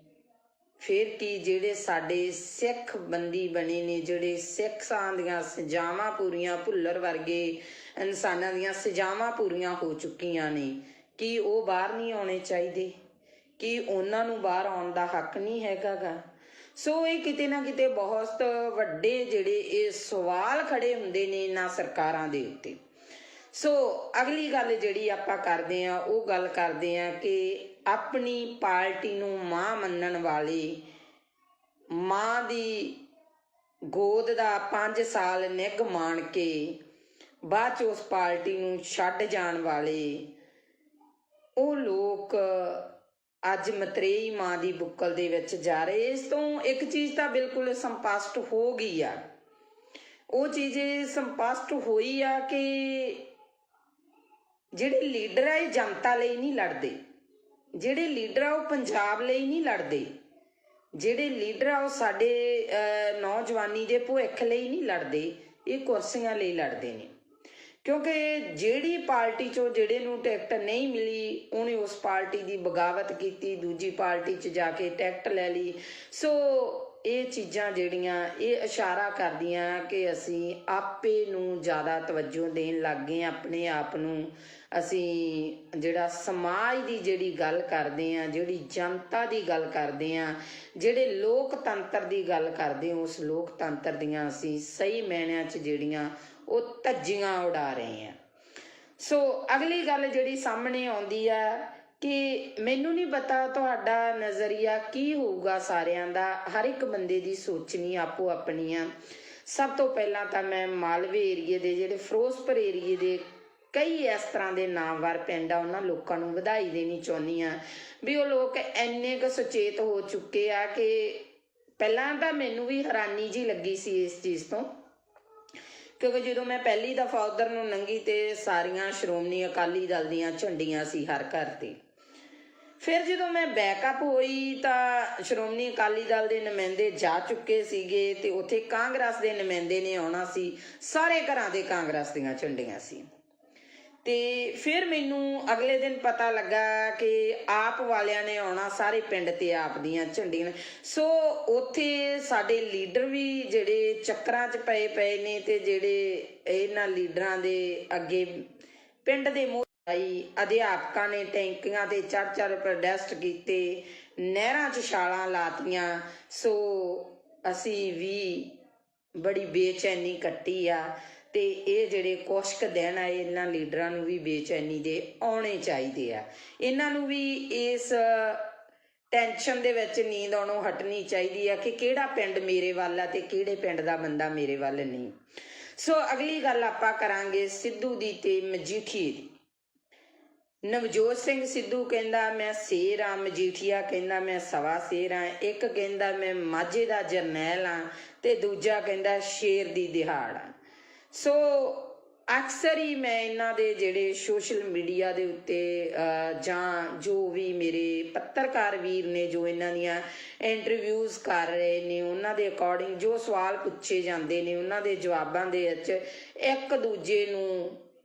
ਫਿਰ ਕੀ ਜਿਹੜੇ ਸਾਡੇ ਸਿੱਖ ਬੰਦੀ ਬਣੇ ਨੇ, ਜਿਹੜੇ ਸਿੱਖਾਂ ਦੀਆਂ ਸਜ਼ਾਵਾਂ ਪੂਰੀਆਂ, ਭੁੱਲਰ ਵਰਗੇ ਇਨਸਾਨਾਂ ਦੀਆਂ ਸਜ਼ਾਵਾਂ ਪੂਰੀਆਂ ਹੋ ਚੁੱਕੀਆਂ ਨੇ, ਕੀ ਉਹ ਬਾਹਰ ਨਹੀਂ ਆਉਣੇ ਚਾਹੀਦੇ? ਕੀ ਉਹਨਾਂ ਨੂੰ ਬਾਹਰ ਆਉਣ ਦਾ ਹੱਕ ਨਹੀਂ ਹੈਗਾ ਗਾ? ਸੋ ਇਹ ਕਿਤੇ ਨਾ ਕਿਤੇ ਬਹੁਤ ਵੱਡੇ ਜਿਹੜੇ ਇਹ ਸਵਾਲ ਖੜੇ ਹੁੰਦੇ ਨੇ ਇਹਨਾਂ ਸਰਕਾਰਾਂ ਦੇ ਉੱਤੇ। ਸੋ ਅਗਲੀ ਗੱਲ ਜਿਹੜੀ ਆਪਾਂ ਕਰਦੇ ਹਾਂ ਉਹ ਗੱਲ ਕਰਦੇ ਹਾਂ ਕਿ ਆਪਣੀ ਪਾਰਟੀ ਨੂੰ ਮਾਂ ਮੰਨਣ ਵਾਲੇ, ਮਾਂ ਦੀ ਗੋਦ ਦਾ 5 ਸਾਲ ਨਿੱਘ ਮਾਣ ਕੇ ਬਾਅਦ 'ਚ ਉਸ ਪਾਰਟੀ ਨੂੰ ਛੱਡ ਜਾਣ ਵਾਲੇ ਉਹ ਲੋਕ ਅੱਜ ਮਤਰੇਈ ਮਾਂ ਦੀ ਬੁੱਕਲ ਦੇ ਵਿੱਚ ਜਾ ਰਹੇ। ਇਸ ਤੋਂ ਇੱਕ ਚੀਜ਼ ਤਾਂ ਬਿਲਕੁਲ ਸਪਸ਼ਟ ਹੋ ਗਈ ਆ, ਉਹ ਚੀਜ਼ ਸਪਸ਼ਟ ਹੋਈ ਆ ਕਿ ਜਿਹੜੇ ਲੀਡਰ ਆ ਇਹ ਜਨਤਾ ਲਈ ਨਹੀਂ ਲੜਦੇ, ਜਿਹੜੇ ਲੀਡਰ ਆ ਉਹ ਪੰਜਾਬ ਲਈ ਨਹੀਂ ਲੜਦੇ, ਜਿਹੜੇ ਲੀਡਰ ਆ ਉਹ ਸਾਡੇ ਨੌਜਵਾਨੀ ਦੇ ਭਵਿੱਖ ਲਈ ਨਹੀਂ ਲੜਦੇ, ਇਹ ਕੁਰਸੀਆਂ ਲਈ ਲੜਦੇ ਨੇ। ਕਿਉਂਕਿ ਜਿਹੜੀ ਪਾਰਟੀ 'ਚੋਂ ਜਿਹੜੇ ਨੂੰ ਟਿਕਟ ਨਹੀਂ ਮਿਲੀ ਉਹਨੇ ਉਸ ਪਾਰਟੀ ਦੀ ਬਗਾਵਤ ਕੀਤੀ, ਦੂਜੀ ਪਾਰਟੀ 'ਚ ਜਾ ਕੇ ਟਿਕਟ ਲੈ ਲਈ। ਸੋ ਇਹ ਚੀਜ਼ਾਂ ਜਿਹੜੀਆਂ ਇਹ ਇਸ਼ਾਰਾ ਕਰਦੀਆਂ ਕਿ ਅਸੀਂ ਆਪੇ ਨੂੰ ਜ਼ਿਆਦਾ ਤਵੱਜੋ ਦੇਣ ਲੱਗ ਗਏ, ਆਪਣੇ ਆਪ ਨੂੰ ਅਸੀਂ ਜਿਹੜਾ ਸਮਾਜ ਦੀ ਜਿਹੜੀ ਗੱਲ ਕਰਦੇ ਹਾਂ, ਜਿਹੜੀ ਜਨਤਾ ਦੀ ਗੱਲ ਕਰਦੇ ਹਾਂ, ਜਿਹੜੇ ਲੋਕਤੰਤਰ ਦੀ ਗੱਲ ਕਰਦੇ ਹਾਂ, ਉਸ ਲੋਕਤੰਤਰ ਦੀਆਂ ਅਸੀਂ ਸਹੀ ਮਾਇਨਿਆਂ 'ਚ ਜਿਹੜੀਆਂ ਉਹ ਧੱਜੀਆਂ ਉਡਾ ਰਹੇ ਹਾਂ। ਸੋ ਅਗਲੀ ਗੱਲ ਜਿਹੜੀ ਸਾਹਮਣੇ ਆਉਂਦੀ ਆ ਕਿ ਮੈਨੂੰ ਨਹੀਂ ਪਤਾ ਤੁਹਾਡਾ ਨਜ਼ਰੀਆ ਕੀ ਹੋਊਗਾ, ਸਾਰਿਆਂ ਦਾ, ਹਰ ਇੱਕ ਬੰਦੇ ਦੀ ਸੋਚਣੀ ਆਪੋ ਆਪਣੀ ਆ। ਸਭ ਤੋਂ ਪਹਿਲਾਂ ਤਾਂ ਮੈਂ ਮਾਲਵੇ ਏਰੀਏ ਦੇ, ਜਿਹੜੇ ਫਿਰੋਜ਼ਪੁਰ ਏਰੀਏ ਦੇ ਕਈ ਇਸ ਤਰ੍ਹਾਂ ਦੇ ਨਾਮਵਰ ਪਿੰਡ ਆ, ਉਹਨਾਂ ਲੋਕਾਂ ਨੂੰ ਵਧਾਈ ਦੇਣੀ ਚਾਹੁੰਦੀ ਆ ਵੀ ਉਹ ਲੋਕ ਇੰਨੇ ਕੁ ਸੁਚੇਤ ਹੋ ਚੁੱਕੇ ਆ ਕਿ ਪਹਿਲਾਂ ਤਾਂ ਮੈਨੂੰ ਵੀ ਹੈਰਾਨੀ ਜੀ ਲੱਗੀ ਸੀ ਇਸ ਚੀਜ਼ ਤੋਂ, ਕਿਉਂਕਿ ਜਦੋਂ ਮੈਂ ਪਹਿਲੀ ਦਫਾ ਉਧਰ ਨੂੰ ਲੰਘੀ ਤੇ ਸਾਰੀਆਂ ਸ਼੍ਰੋਮਣੀ ਅਕਾਲੀ ਦਲ ਦੀਆਂ ਝੰਡੀਆਂ ਸੀ ਹਰ ਘਰ ਤੇ। ਫਿਰ ਜਦੋਂ ਮੈਂ ਬੈਕਅਪ ਹੋਈ ਤਾਂ ਸ਼੍ਰੋਮਣੀ ਅਕਾਲੀ ਦਲ ਦੇ ਨੁਮਾਇੰਦੇ ਜਾ ਚੁੱਕੇ ਸੀਗੇ ਤੇ ਉੱਥੇ ਕਾਂਗਰਸ ਦੇ ਨੁਮਾਇੰਦੇ ਨੇ ਆਉਣਾ ਸੀ, ਸਾਰੇ ਘਰਾਂ ਦੇ ਕਾਂਗਰਸ ਦੀਆਂ ਝੰਡੀਆਂ ਸੀ। ਤੇ ਫਿਰ ਮੈਨੂੰ ਅਗਲੇ ਦਿਨ ਪਤਾ ਲੱਗਾ ਕਿ ਆਪ ਵਾਲਿਆਂ ਨੇ ਆਉਣਾ, ਸਾਰੇ ਪਿੰਡ ਤੇ ਆਪ ਦੀਆਂ ਝੰਡੀਆਂ। ਸੋ ਉੱਥੇ ਸਾਡੇ ਲੀਡਰ ਵੀ ਜਿਹੜੇ ਚੱਕਰਾਂ 'ਚ ਪਏ ਨੇ ਤੇ ਜਿਹੜੇ ਇਹਨਾਂ ਲੀਡਰਾਂ ਦੇ ਅੱਗੇ ਪਿੰਡ ਦੇ ਅਧਿਆਪਕਾਂ ਨੇ ਟੈਂਕੀਆਂ ਤੇ ਚੜ੍ਹ ਪ੍ਰੋਟੈਸਟ ਕੀਤੇ, ਨਹਿਰਾਂ 'ਚ ਛਾਲਾਂ ਲਾਤੀਆਂ। ਸੋ ਅਸੀਂ ਵੀ ਬੜੀ ਬੇਚੈਨੀ ਕੱਟੀ ਆ ਤੇ ਇਹ ਜਿਹੜੇ ਕੁਛ ਕੁ ਦਿਨ ਆ ਇਹਨਾਂ ਲੀਡਰਾਂ ਨੂੰ ਵੀ ਬੇਚੈਨੀ ਦੇ ਆਉਣੇ ਚਾਹੀਦੇ ਆ, ਇਹਨਾਂ ਨੂੰ ਵੀ ਇਸ ਟੈਨਸ਼ਨ ਦੇ ਵਿੱਚ ਨੀਂਦ ਆਉਣੋਂ ਹਟਣੀ ਚਾਹੀਦੀ ਆ ਕਿ ਕਿਹੜਾ ਪਿੰਡ ਮੇਰੇ ਵੱਲ ਆ ਤੇ ਕਿਹੜੇ ਪਿੰਡ ਦਾ ਬੰਦਾ ਮੇਰੇ ਵੱਲ ਨਹੀਂ। ਸੋ ਅਗਲੀ ਗੱਲ ਆਪਾਂ ਕਰਾਂਗੇ ਸਿੱਧੂ ਦੀ ਤੇ ਮਜੀਠੀਏ ਦੀ। ਨਵਜੋਤ ਸਿੰਘ ਸਿੱਧੂ ਕਹਿੰਦਾ ਮੈਂ ਸ਼ੇਰ ਆ, ਮਜੀਠੀਆ ਕਹਿੰਦਾ ਮੈਂ ਸਵਾ ਸ਼ੇਰ ਆ, ਇੱਕ ਕਹਿੰਦਾ ਮੈਂ ਮਾਝੇ ਦਾ ਜਰਨੈਲ ਆ ਤੇ ਦੂਜਾ ਕਹਿੰਦਾ ਸ਼ੇਰ ਦੀ ਦਿਹਾੜ ਆ। ਸੋ ਅਕਸਰ ਹੀ ਮੈਂ ਇਹਨਾਂ ਦੇ ਜਿਹੜੇ ਸੋਸ਼ਲ ਮੀਡੀਆ ਦੇ ਉੱਤੇ ਜਾਂ ਜੋ ਵੀ ਮੇਰੇ ਪੱਤਰਕਾਰ ਵੀਰ ਨੇ ਜੋ ਇਹਨਾਂ ਦੀਆਂ ਇੰਟਰਵਿਊਜ਼ ਕਰ ਰਹੇ ਨੇ ਉਹਨਾਂ ਦੇ ਅਕੋਰਡਿੰਗ ਜੋ ਸਵਾਲ ਪੁੱਛੇ ਜਾਂਦੇ ਨੇ ਉਹਨਾਂ ਦੇ ਜਵਾਬਾਂ ਦੇ ਵਿੱਚ ਇੱਕ ਦੂਜੇ ਨੂੰ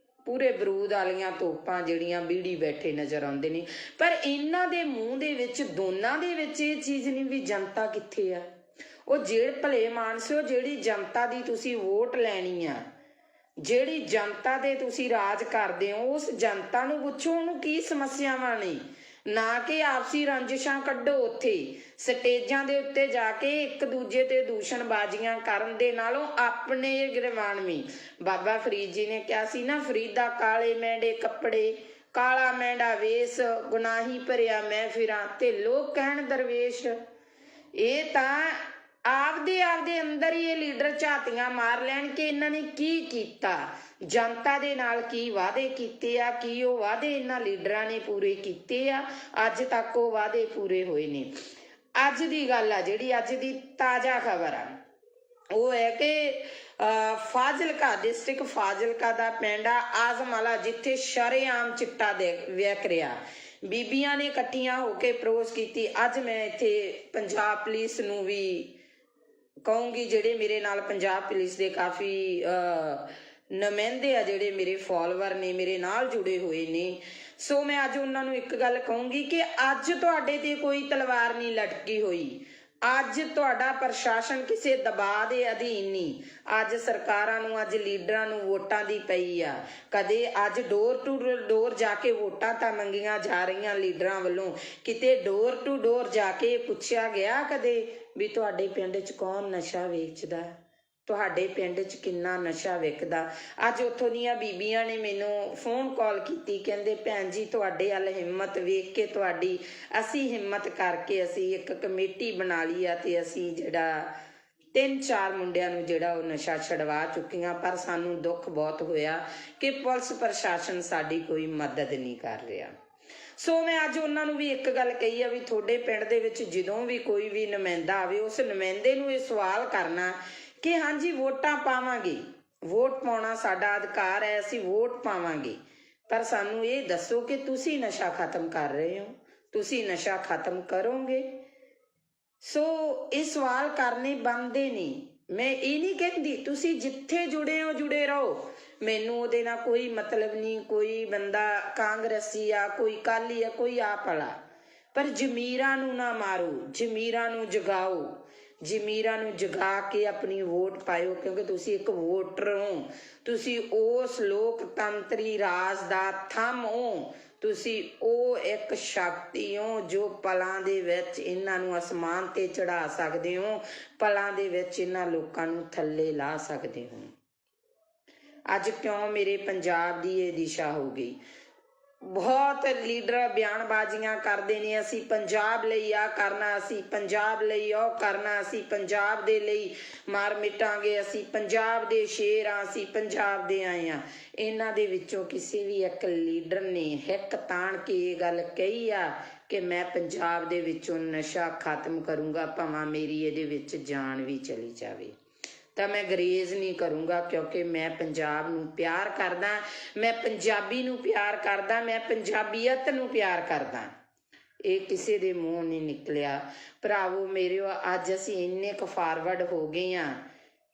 ਪੂਰੇ ਬਰੂਦ ਵਾਲੀਆਂ ਤੋਪਾਂ ਜਿਹੜੀਆਂ ਬੀੜੀ ਬੈਠੇ ਨਜ਼ਰ ਆਉਂਦੇ ਨੇ। ਪਰ ਇਹਨਾਂ ਦੇ ਮੂੰਹ ਦੇ ਵਿੱਚ ਦੋਨਾਂ ਦੇ ਵਿੱਚ ਇਹ ਚੀਜ਼ ਨਹੀਂ ਵੀ ਜਨਤਾ ਕਿੱਥੇ ਆ। ਉਹ ਜਿਹੜੇ ਭਲੇ ਮਾਨਸਿਓ, ਜਿਹੜੀ ਜਨਤਾ ਦੀ ਤੁਸੀਂ ਵੋਟ ਲੈਣੀ ਆ, ਜਿਹੜੀ ਜਨਤਾ ਦੇ ਤੁਸੀਂ ਰਾਜ ਕਰਦੇ ਹੋ, ਉਸ ਜਨਤਾ ਨੂੰ ਪੁੱਛੋ ਉਹਨੂੰ ਕੀ ਸਮੱਸਿਆਵਾਂ ਨੇ। ਨਾ ਕਿ ਆਪਸੀ ਰੰਜਿਸ਼ਾਂ ਕੱਢੋ। ਉੱਥੇ ਸਟੇਜਾਂ ਦੇ ਉੱਤੇ ਜਾ ਕੇ ਇੱਕ ਦੂਜੇ ਤੇ ਦੂਸ਼ਣਬਾਜ਼ੀਆਂ ਕਰਨ ਦੇ ਨਾਲੋਂ ਆਪਣੇ ਗਿਰਵਾਨਵੀ, ਬਾਬਾ ਫਰੀਦ ਜੀ ਨੇ ਕਿਹਾ ਸੀ ਨਾ, ਫਰੀਦਾ ਕਾਲੇ ਮੈਂਡੇ ਕੱਪੜੇ, ਕਾਲਾ ਮੈਂਡਾ ਵੇਸ, ਗੁਨਾਹੀ ਭਰਿਆ ਮੈਂ ਫਿਰਾਂ ਤੇ ਲੋਕ ਕਹਿਣ ਦਰਵੇਸ਼। ਇਹ ਤਾਂ ਆਪਦੇ ਅੰਦਰ ਹੀ ਇਹ ਲੀਡਰ ਝਾਤੀਆਂ ਮਾਰ ਲੈਣ ਕਿ ਇਹਨਾਂ ਨੇ ਕੀ ਕੀਤਾ, ਜਨਤਾ ਦੇ ਨਾਲ ਕੀ ਵਾਅਦੇ ਕੀਤੇ ਆ, ਕੀ ਉਹ ਵਾਅਦੇ ਇਹਨਾਂ ਲੀਡਰਾਂ ਨੇ ਪੂਰੇ ਕੀਤੇ ਆ, ਅੱਜ ਤੱਕ ਉਹ ਵਾਅਦੇ ਪੂਰੇ ਹੋਏ ਨੇ। ਅੱਜ ਦੀ ਗੱਲ ਆ, ਜਿਹੜੀ ਅੱਜ ਦੀ ਤਾਜ਼ਾ ਖਬਰ ਆ, ਉਹ ਹੈ ਕਿ ਫਾਜ਼ਿਲਕਾ ਡਿਸਟ੍ਰਿਕਟ ਫਾਜ਼ਿਲਕਾ ਦਾ ਪਿੰਡ ਆ ਆਜ਼ਮਾਲਾ, ਜਿੱਥੇ ਸ਼ਰੇਆਮ ਚਿੱਟਾ ਵਿਕ ਰਿਹਾ। ਬੀਬੀਆਂ ਨੇ ਇਕੱਠੀਆਂ ਹੋ ਕੇ ਪ੍ਰੋਸ ਕੀਤੀ। ਅੱਜ ਮੈਂ ਇੱਥੇ ਪੰਜਾਬ ਪੁਲਿਸ ਨੂੰ ਵੀ ਕਹੂੰਗੀ, ਜਿਹੜੇ ਮੇਰੇ ਨਾਲ ਪੰਜਾਬ ਪੁਲਿਸ ਦੇ ਕਾਫੀ ਨੁਮਾਇੰਦੇ ਆ, ਜਿਹੜੇ ਮੇਰੇ ਫੋਲੋਵਰ ਨੇ, ਮੇਰੇ ਨਾਲ ਜੁੜੇ ਹੋਏ ਨੇ, ਸੋ ਮੈਂ ਅੱਜ ਉਹਨਾਂ ਨੂੰ ਇੱਕ ਗੱਲ ਕਹੂੰਗੀ ਕਿ ਅੱਜ ਤੁਹਾਡੇ ਤੇ ਕੋਈ ਤਲਵਾਰ ਨਹੀਂ ਲਟਕੀ ਹੋਈ। ਅੱਜ ਤੁਹਾਡਾ ਪ੍ਰਸ਼ਾਸਨ ਕਿਸੇ ਦਬਾਅ ਦੇ ਅਧੀਨ ਨਹੀਂ। ਅੱਜ ਸਰਕਾਰਾਂ ਨੂੰ, ਅੱਜ ਲੀਡਰਾਂ ਨੂੰ ਵੋਟਾਂ ਦੀ ਪਈ ਆ। ਕਦੇ ਅੱਜ ਡੋਰ ਟੂ ਡੋਰ ਜਾ ਕੇ ਵੋਟਾਂ ਤਾਂ ਮੰਗੀਆਂ ਜਾ ਰਹੀਆਂ ਲੀਡਰਾਂ ਵੱਲੋਂ, ਕਿਤੇ ਡੋਰ ਟੂ ਡੋਰ ਜਾ ਕੇ ਪੁੱਛਿਆ ਗਿਆ ਕਦੇ ਵੀ ਤੁਹਾਡੇ ਪਿੰਡ 'ਚ ਕੌਣ ਨਸ਼ਾ ਵੇਚਦਾ, ਤੁਹਾਡੇ ਪਿੰਡ 'ਚ ਕਿੰਨਾ ਨਸ਼ਾ ਵਿਕਦਾ। ਅੱਜ ਉੱਥੋਂ ਦੀਆਂ ਬੀਬੀਆਂ ਨੇ ਮੈਨੂੰ ਫੋਨ ਕਾਲ ਕੀਤੀ, ਕਹਿੰਦੇ ਭੈਣ ਜੀ ਤੁਹਾਡੇ ਵੱਲ ਹਿੰਮਤ ਵੇਖ ਕੇ ਤੁਹਾਡੀ, ਅਸੀਂ ਹਿੰਮਤ ਕਰਕੇ ਅਸੀਂ ਇੱਕ ਕਮੇਟੀ ਬਣਾ ਲਈ ਆ ਤੇ ਅਸੀਂ ਜਿਹੜਾ 3-4 ਮੁੰਡਿਆਂ ਨੂੰ ਜਿਹੜਾ ਉਹ ਨਸ਼ਾ ਛਡਵਾ ਚੁੱਕੀਆਂ। ਪਰ ਸਾਨੂੰ ਦੁੱਖ ਬਹੁਤ ਹੋਇਆ ਕਿ ਪੁਲਿਸ ਪ੍ਰਸ਼ਾਸਨ ਸਾਡੀ ਕੋਈ ਮਦਦ ਨਹੀਂ ਕਰ ਰਿਹਾ। ਸੋ ਮੈਂ ਅੱਜ ਉਹਨਾਂ ਨੂੰ ਵੀ ਇੱਕ ਗੱਲ ਕਹੀ ਆ ਵੀ ਤੁਹਾਡੇ ਪਿੰਡ ਦੇ ਵਿੱਚ ਜਦੋਂ ਵੀ ਕੋਈ ਵੀ ਨੁਮਾਇੰਦਾ ਆਵੇ, ਉਸ ਨੁਮਾਇੰਦੇ ਨੂੰ ਇਹ ਸਵਾਲ ਕਰਨਾ ਕਿ ਹਾਂਜੀ ਵੋਟਾਂ ਪਾਵਾਂਗੇ, ਵੋਟ ਪਾਉਣਾ ਸਾਡਾ ਅਧਿਕਾਰ ਹੈ, ਅਸੀਂ ਵੋਟ ਪਾਵਾਂਗੇ, ਪਰ ਸਾਨੂੰ ਇਹ ਦੱਸੋ ਕਿ ਤੁਸੀਂ ਨਸ਼ਾ ਖਤਮ ਕਰ ਰਹੇ ਹੋ, ਤੁਸੀਂ ਨਸ਼ਾ ਖਤਮ ਕਰੋਗੇ। ਸੋ ਇਹ ਸਵਾਲ ਕਰਨੇ ਬਣਦੇ ਨਹੀਂ। ਮੈਂ ਇਹ ਨਹੀਂ ਕਹਿੰਦੀ ਤੁਸੀਂ ਜਿੱਥੇ ਜੁੜੇ ਹੋ ਜੁੜੇ ਰਹੋ, ਮੈਨੂੰ ਉਹਦੇ ਨਾਲ ਕੋਈ ਮਤਲਬ ਨਹੀਂ। ਕੋਈ ਬੰਦਾ ਕਾਂਗਰਸੀ ਆ, ਕੋਈ ਅਕਾਲੀ ਆ, ਕੋਈ ਆਪ ਵਾਲਾ, ਪਰ ਜ਼ਮੀਰਾਂ ਨੂੰ ਨਾ ਮਾਰੋ, ਜ਼ਮੀਰਾਂ ਨੂੰ ਜਗਾਓ, ਜ਼ਮੀਰਾਂ ਨੂੰ ਜਗਾ ਕੇ ਆਪਣੀ ਵੋਟ ਪਾਇਓ, ਕਿਉਂਕਿ ਤੁਸੀਂ ਇੱਕ ਵੋਟਰ ਹੋ, ਤੁਸੀਂ ਉਸ ਲੋਕਤੰਤਰੀ ਰਾਜ ਦਾ ਥੰਮ ਹੋ, ਤੁਸੀਂ ਉਹ ਇੱਕ ਸ਼ਕਤੀ ਹੋ ਜੋ ਪਲਾਂ ਦੇ ਵਿੱਚ ਇਹਨਾਂ ਨੂੰ ਅਸਮਾਨ ਤੇ ਚੜਾ ਸਕਦੇ ਹੋ, ਪਲਾਂ ਦੇ ਵਿੱਚ ਇਹਨਾਂ ਲੋਕਾਂ ਨੂੰ ਥੱਲੇ ਲਾ ਸਕਦੇ ਹੋ। ਅੱਜ ਕਿਉਂ ਮੇਰੇ ਪੰਜਾਬ ਦੀ ਇਹ ਦਿਸ਼ਾ ਹੋ ਗਈ? ਬਹੁਤ ਲੀਡਰ ਬਿਆਨਬਾਜ਼ੀਆਂ ਕਰਦੇ ਨੇ, ਅਸੀਂ ਪੰਜਾਬ ਲਈ ਆ ਕਰਨਾ, ਅਸੀਂ ਪੰਜਾਬ ਲਈ ਉਹ ਕਰਨਾ, ਅਸੀਂ ਪੰਜਾਬ ਦੇ ਲਈ ਮਾਰ ਮਿਟਾਂਗੇ, ਅਸੀਂ ਪੰਜਾਬ ਦੇ ਸ਼ੇਰ ਆ, ਅਸੀਂ ਪੰਜਾਬ ਦੇ ਆਏ ਆ। ਇਹਨਾਂ ਦੇ ਵਿੱਚੋਂ ਕਿਸੇ ਵੀ ਇੱਕ ਲੀਡਰ ਨੇ ਹਿੱਕ ਤਾਣ ਕੇ ਇਹ ਗੱਲ ਕਹੀ ਆ ਕਿ ਮੈਂ ਪੰਜਾਬ ਦੇ ਵਿੱਚੋਂ ਨਸ਼ਾ ਖਤਮ ਕਰੂੰਗਾ, ਭਾਵੇਂ ਮੇਰੀ ਇਹਦੇ ਵਿੱਚ ਜਾਨ ਵੀ ਚਲੀ ਜਾਵੇ, ਤਾਂ ਮੈਂ ਗਰੇਜ਼ ਨਹੀਂ ਕਰੂੰਗਾ, ਕਿਉਂਕਿ ਮੈਂ ਪੰਜਾਬ ਨੂੰ ਪਿਆਰ ਕਰਦਾ, ਮੈਂ ਪੰਜਾਬੀ ਨੂੰ ਪਿਆਰ ਕਰਦਾ, ਮੈਂ ਪੰਜਾਬੀਅਤ ਨੂੰ ਪਿਆਰ ਕਰਦਾ। ਇਹ ਕਿਸੇ ਦੇ ਮੂੰਹ ਨਹੀਂ ਨਿਕਲਿਆ। ਭਰਾਵੋ ਮੇਰਿਓ, ਅੱਜ ਅਸੀਂ ਇੰਨੇ ਕੁ ਫਾਰਵਰਡ ਹੋ ਗਏ ਹਾਂ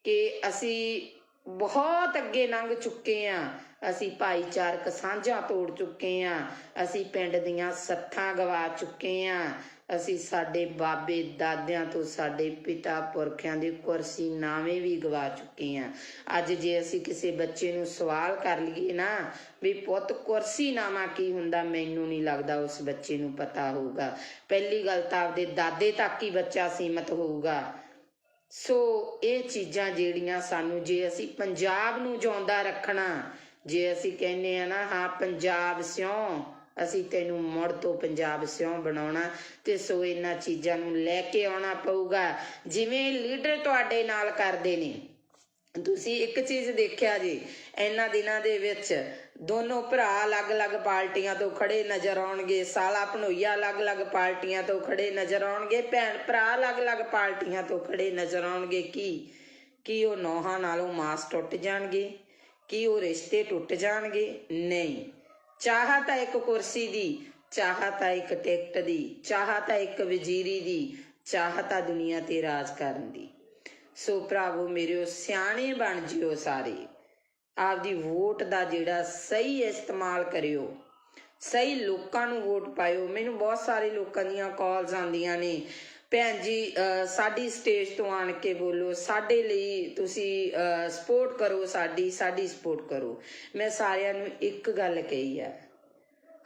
ਕਿ ਅਸੀਂ ਬਹੁਤ ਅੱਗੇ ਲੰਘ ਚੁੱਕੇ ਹਾਂ। ਅਸੀਂ ਭਾਈਚਾਰਕ ਸਾਂਝਾਂ ਤੋੜ ਚੁੱਕੇ ਹਾਂ, ਅਸੀਂ ਪਿੰਡ ਦੀਆਂ ਸੱਥਾਂ ਗਵਾ ਚੁੱਕੇ ਹਾਂ, ਅਸੀਂ ਸਾਡੇ ਬਾਬੇ ਦਾਦਿਆਂ ਤੋਂ, ਸਾਡੇ ਪਿਤਾ ਪੁਰਖਿਆਂ ਦੀ ਕੁਰਸੀ ਨਾਵੇਂ ਵੀ ਗਵਾ ਚੁੱਕੇ ਹਾਂ। ਅੱਜ ਜੇ ਅਸੀਂ ਕਿਸੇ ਬੱਚੇ ਨੂੰ ਸਵਾਲ ਕਰ ਲਈਏ ਨਾ ਵੀ ਪੁੱਤ ਕੁਰਸੀ ਨਾਮਾ ਕੀ ਹੁੰਦਾ, ਮੈਨੂੰ ਨਹੀਂ ਲੱਗਦਾ ਉਸ ਬੱਚੇ ਨੂੰ ਪਤਾ ਹੋਊਗਾ। ਪਹਿਲੀ ਗੱਲ ਤਾਂ ਆਪਦੇ ਦਾਦੇ ਤੱਕ ਹੀ ਬੱਚਾ ਸੀਮਤ ਹੋਊਗਾ। ਸੋ ਇਹ ਚੀਜ਼ਾਂ ਜਿਹੜੀਆਂ ਸਾਨੂੰ, ਜੇ ਅਸੀਂ ਪੰਜਾਬ ਨੂੰ ਜਿਉਂਦਾ ਰੱਖਣਾ, ਜੇ ਅਸੀਂ ਕਹਿੰਦੇ ਆ ਨਾ ਹਾਂ ਪੰਜਾਬ ਸਿਉਂ, ਅਸੀਂ ਤੈਨੂੰ ਮੁੜ ਤੋਂ ਪੰਜਾਬ ਸਿਉਂ ਬਣਾਉਣਾ, ਤੇ ਸੋ ਇਹਨਾਂ ਚੀਜ਼ਾਂ ਨੂੰ ਲੈ ਕੇ ਆਉਣਾ ਪਊਗਾ ਜਿਵੇਂ ਲੀਡਰ ਤੁਹਾਡੇ ਨਾਲ ਕਰਦੇ ਨੇ। ਤੁਸੀਂ ਇੱਕ ਚੀਜ਼ ਦੇਖਿਆ ਜੀ, ਇਹਨਾਂ ਦਿਨਾਂ ਦੇ ਵਿੱਚ ਦੋਨੋਂ ਭਰਾ ਅਲੱਗ-ਅਲੱਗ ਪਾਰਟੀਆਂ ਤੋਂ ਖੜੇ ਨਜ਼ਰ ਆਉਣਗੇ, ਸਾਲਾ ਭਣੋਈਆ ਅਲੱਗ-ਅਲੱਗ ਪਾਰਟੀਆਂ ਤੋਂ ਖੜੇ ਨਜ਼ਰ ਆਉਣਗੇ, ਭੈਣ ਭਰਾ ਅਲੱਗ-ਅਲੱਗ ਪਾਰਟੀਆਂ ਤੋਂ ਖੜੇ ਨਜ਼ਰ ਆਉਣਗੇ। ਕੀ ਉਹ ਨੌਹਾਂ ਨਾਲੋਂ ਮਾਸ ਟੁੱਟ ਜਾਣਗੇ? ਕੀ ਉਹ ਰਿਸ਼ਤੇ ਟੁੱਟ ਜਾਣਗੇ? ਨਹੀਂ। ਚਾਹ ਤਾਂ ਇੱਕ ਕੁਰਸੀ ਦੀ, ਚਾਹ ਤਾਂ ਇੱਕ ਟਿਕਟ ਦੀ, ਚਾਹ ਤਾਂ ਇੱਕ ਵਜ਼ੀਰੀ ਦੀ, ਚਾਹ ਤਾਂ ਦੁਨੀਆ ਤੇ ਰਾਜ ਕਰਨ ਦੀ। ਸੋ ਭਰਾਵੋ ਮੇਰਿਓ, ਸਿਆਣੇ ਬਣ ਜਿਓ ਸਾਰੇ, ਆਪਦੀ ਵੋਟ ਦਾ ਜਿਹੜਾ ਸਹੀ ਇਸਤੇਮਾਲ ਕਰਿਓ, ਸਹੀ ਲੋਕਾਂ ਨੂੰ ਵੋਟ ਪਾਇਓ। ਮੈਨੂੰ ਬਹੁਤ ਸਾਰੇ ਲੋਕਾਂ ਦੀਆਂ ਕਾਲਸ ਆਉਂਦੀਆਂ ਨੇ, ਭੈਣ ਜੀ ਸਾਡੀ ਸਟੇਜ ਤੋਂ ਆਣ ਕੇ ਬੋਲੋ, ਸਾਡੇ ਲਈ ਤੁਸੀਂ ਸਪੋਰਟ ਕਰੋ, ਸਾਡੀ ਸਪੋਰਟ ਕਰੋ। ਮੈਂ ਸਾਰਿਆਂ ਨੂੰ ਇੱਕ ਗੱਲ ਕਹੀ ਆ,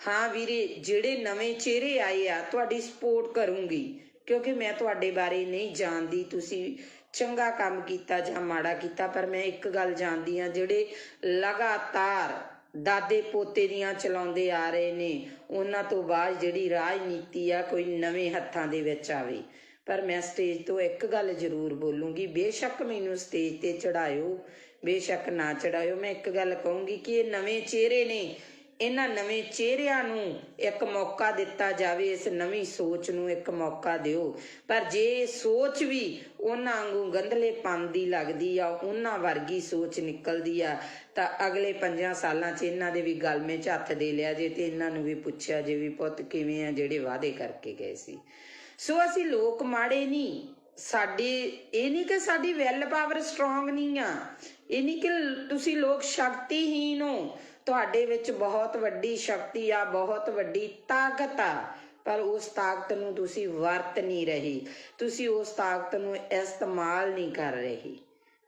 ਹਾਂ ਵੀਰੇ, ਜਿਹੜੇ ਨਵੇਂ ਚਿਹਰੇ ਆਏ ਆ ਤੁਹਾਡੀ ਸਪੋਰਟ ਕਰੂੰਗੀ, ਕਿਉਂਕਿ ਮੈਂ ਤੁਹਾਡੇ ਬਾਰੇ ਨਹੀਂ ਜਾਣਦੀ ਤੁਸੀਂ ਚੰਗਾ ਕੰਮ ਕੀਤਾ ਜਾਂ ਮਾੜਾ ਕੀਤਾ, ਪਰ ਮੈਂ ਇੱਕ ਗੱਲ ਜਾਣਦੀ ਹਾਂ, ਜਿਹੜੇ ਲਗਾਤਾਰ ਦਾਦੇ ਪੋਤੇ ਦੀਆਂ ਚਲਾਉਂਦੇ ਆ ਰਹੇ ਨੇ, ਉਹਨਾਂ ਤੋਂ ਬਾਅਦ ਜਿਹੜੀ ਰਾਜਨੀਤੀ ਆ ਕੋਈ ਨਵੇਂ ਹੱਥਾਂ ਦੇ ਵਿੱਚ ਆਵੇ। ਪਰ ਮੈਂ ਸਟੇਜ ਤੋਂ ਇੱਕ ਗੱਲ ਜ਼ਰੂਰ ਬੋਲੂੰਗੀ, ਬੇਸ਼ੱਕ ਮੈਨੂੰ ਸਟੇਜ ਤੇ ਚੜਾਇਓ, ਬੇਸ਼ੱਕ ਨਾ ਚੜਾਇਓ, ਮੈਂ ਇੱਕ ਗੱਲ ਕਹੂੰਗੀ ਕਿ ਇਹ ਨਵੇਂ ਚਿਹਰੇ ਨੇ, ਇਹਨਾਂ ਨਵੇਂ ਚਿਹਰਿਆਂ ਨੂੰ ਇੱਕ ਮੌਕਾ ਦਿੱਤਾ ਜਾਵੇ, ਇਸ ਨਵੀਂ ਸੋਚ ਨੂੰ ਇੱਕ ਮੌਕਾ ਦਿਓ। ਪਰ ਜੇ ਸੋਚ ਵੀ ਉਹਨਾਂ ਵਾਂਗੂ ਗੰਧਲੇਪਨ ਦੀ ਲੱਗਦੀ ਆ, ਉਹਨਾਂ ਵਰਗੀ ਸੋਚ ਨਿਕਲਦੀ ਆ, ਤਾਂ ਅਗਲੇ 5 ਸਾਲਾਂ 'ਚ ਇਹਨਾਂ ਦੇ ਵੀ ਗਲਮੇ 'ਚ ਹੱਥ ਦੇ ਲਿਆ ਜੇ ਤੇ ਇਹਨਾਂ ਨੂੰ ਵੀ ਪੁੱਛਿਆ ਜੇ ਵੀ ਪੁੱਤ ਕਿਵੇਂ ਆ ਜਿਹੜੇ ਵਾਅਦੇ ਕਰਕੇ ਗਏ ਸੀ। ਸੋ ਅਸੀਂ ਲੋਕ ਮਾੜੇ ਨਹੀਂ, ਸਾਡੇ ਇਹ ਨਹੀਂ ਕਿ ਸਾਡੀ ਵੈਲ ਪਾਵਰ ਸਟਰੋਂਗ ਨਹੀਂ ਆ, ਇਹ ਨਹੀਂ ਕਿ ਤੁਸੀਂ ਲੋਕ ਸ਼ਕਤੀਹੀਨ ਹੋ, ਤੁਹਾਡੇ ਵਿੱਚ ਬਹੁਤ ਵੱਡੀ ਸ਼ਕਤੀ ਆ, ਬਹੁਤ ਵੱਡੀ ਤਾਕਤ ਆ, ਪਰ ਉਸ ਤਾਕਤ ਨੂੰ ਤੁਸੀਂ ਵਰਤ ਨਹੀਂ ਰਹੇ, ਤੁਸੀਂ ਉਸ ਤਾਕਤ ਨੂੰ ਇਸਤੇਮਾਲ ਨਹੀਂ ਕਰ ਰਹੇ।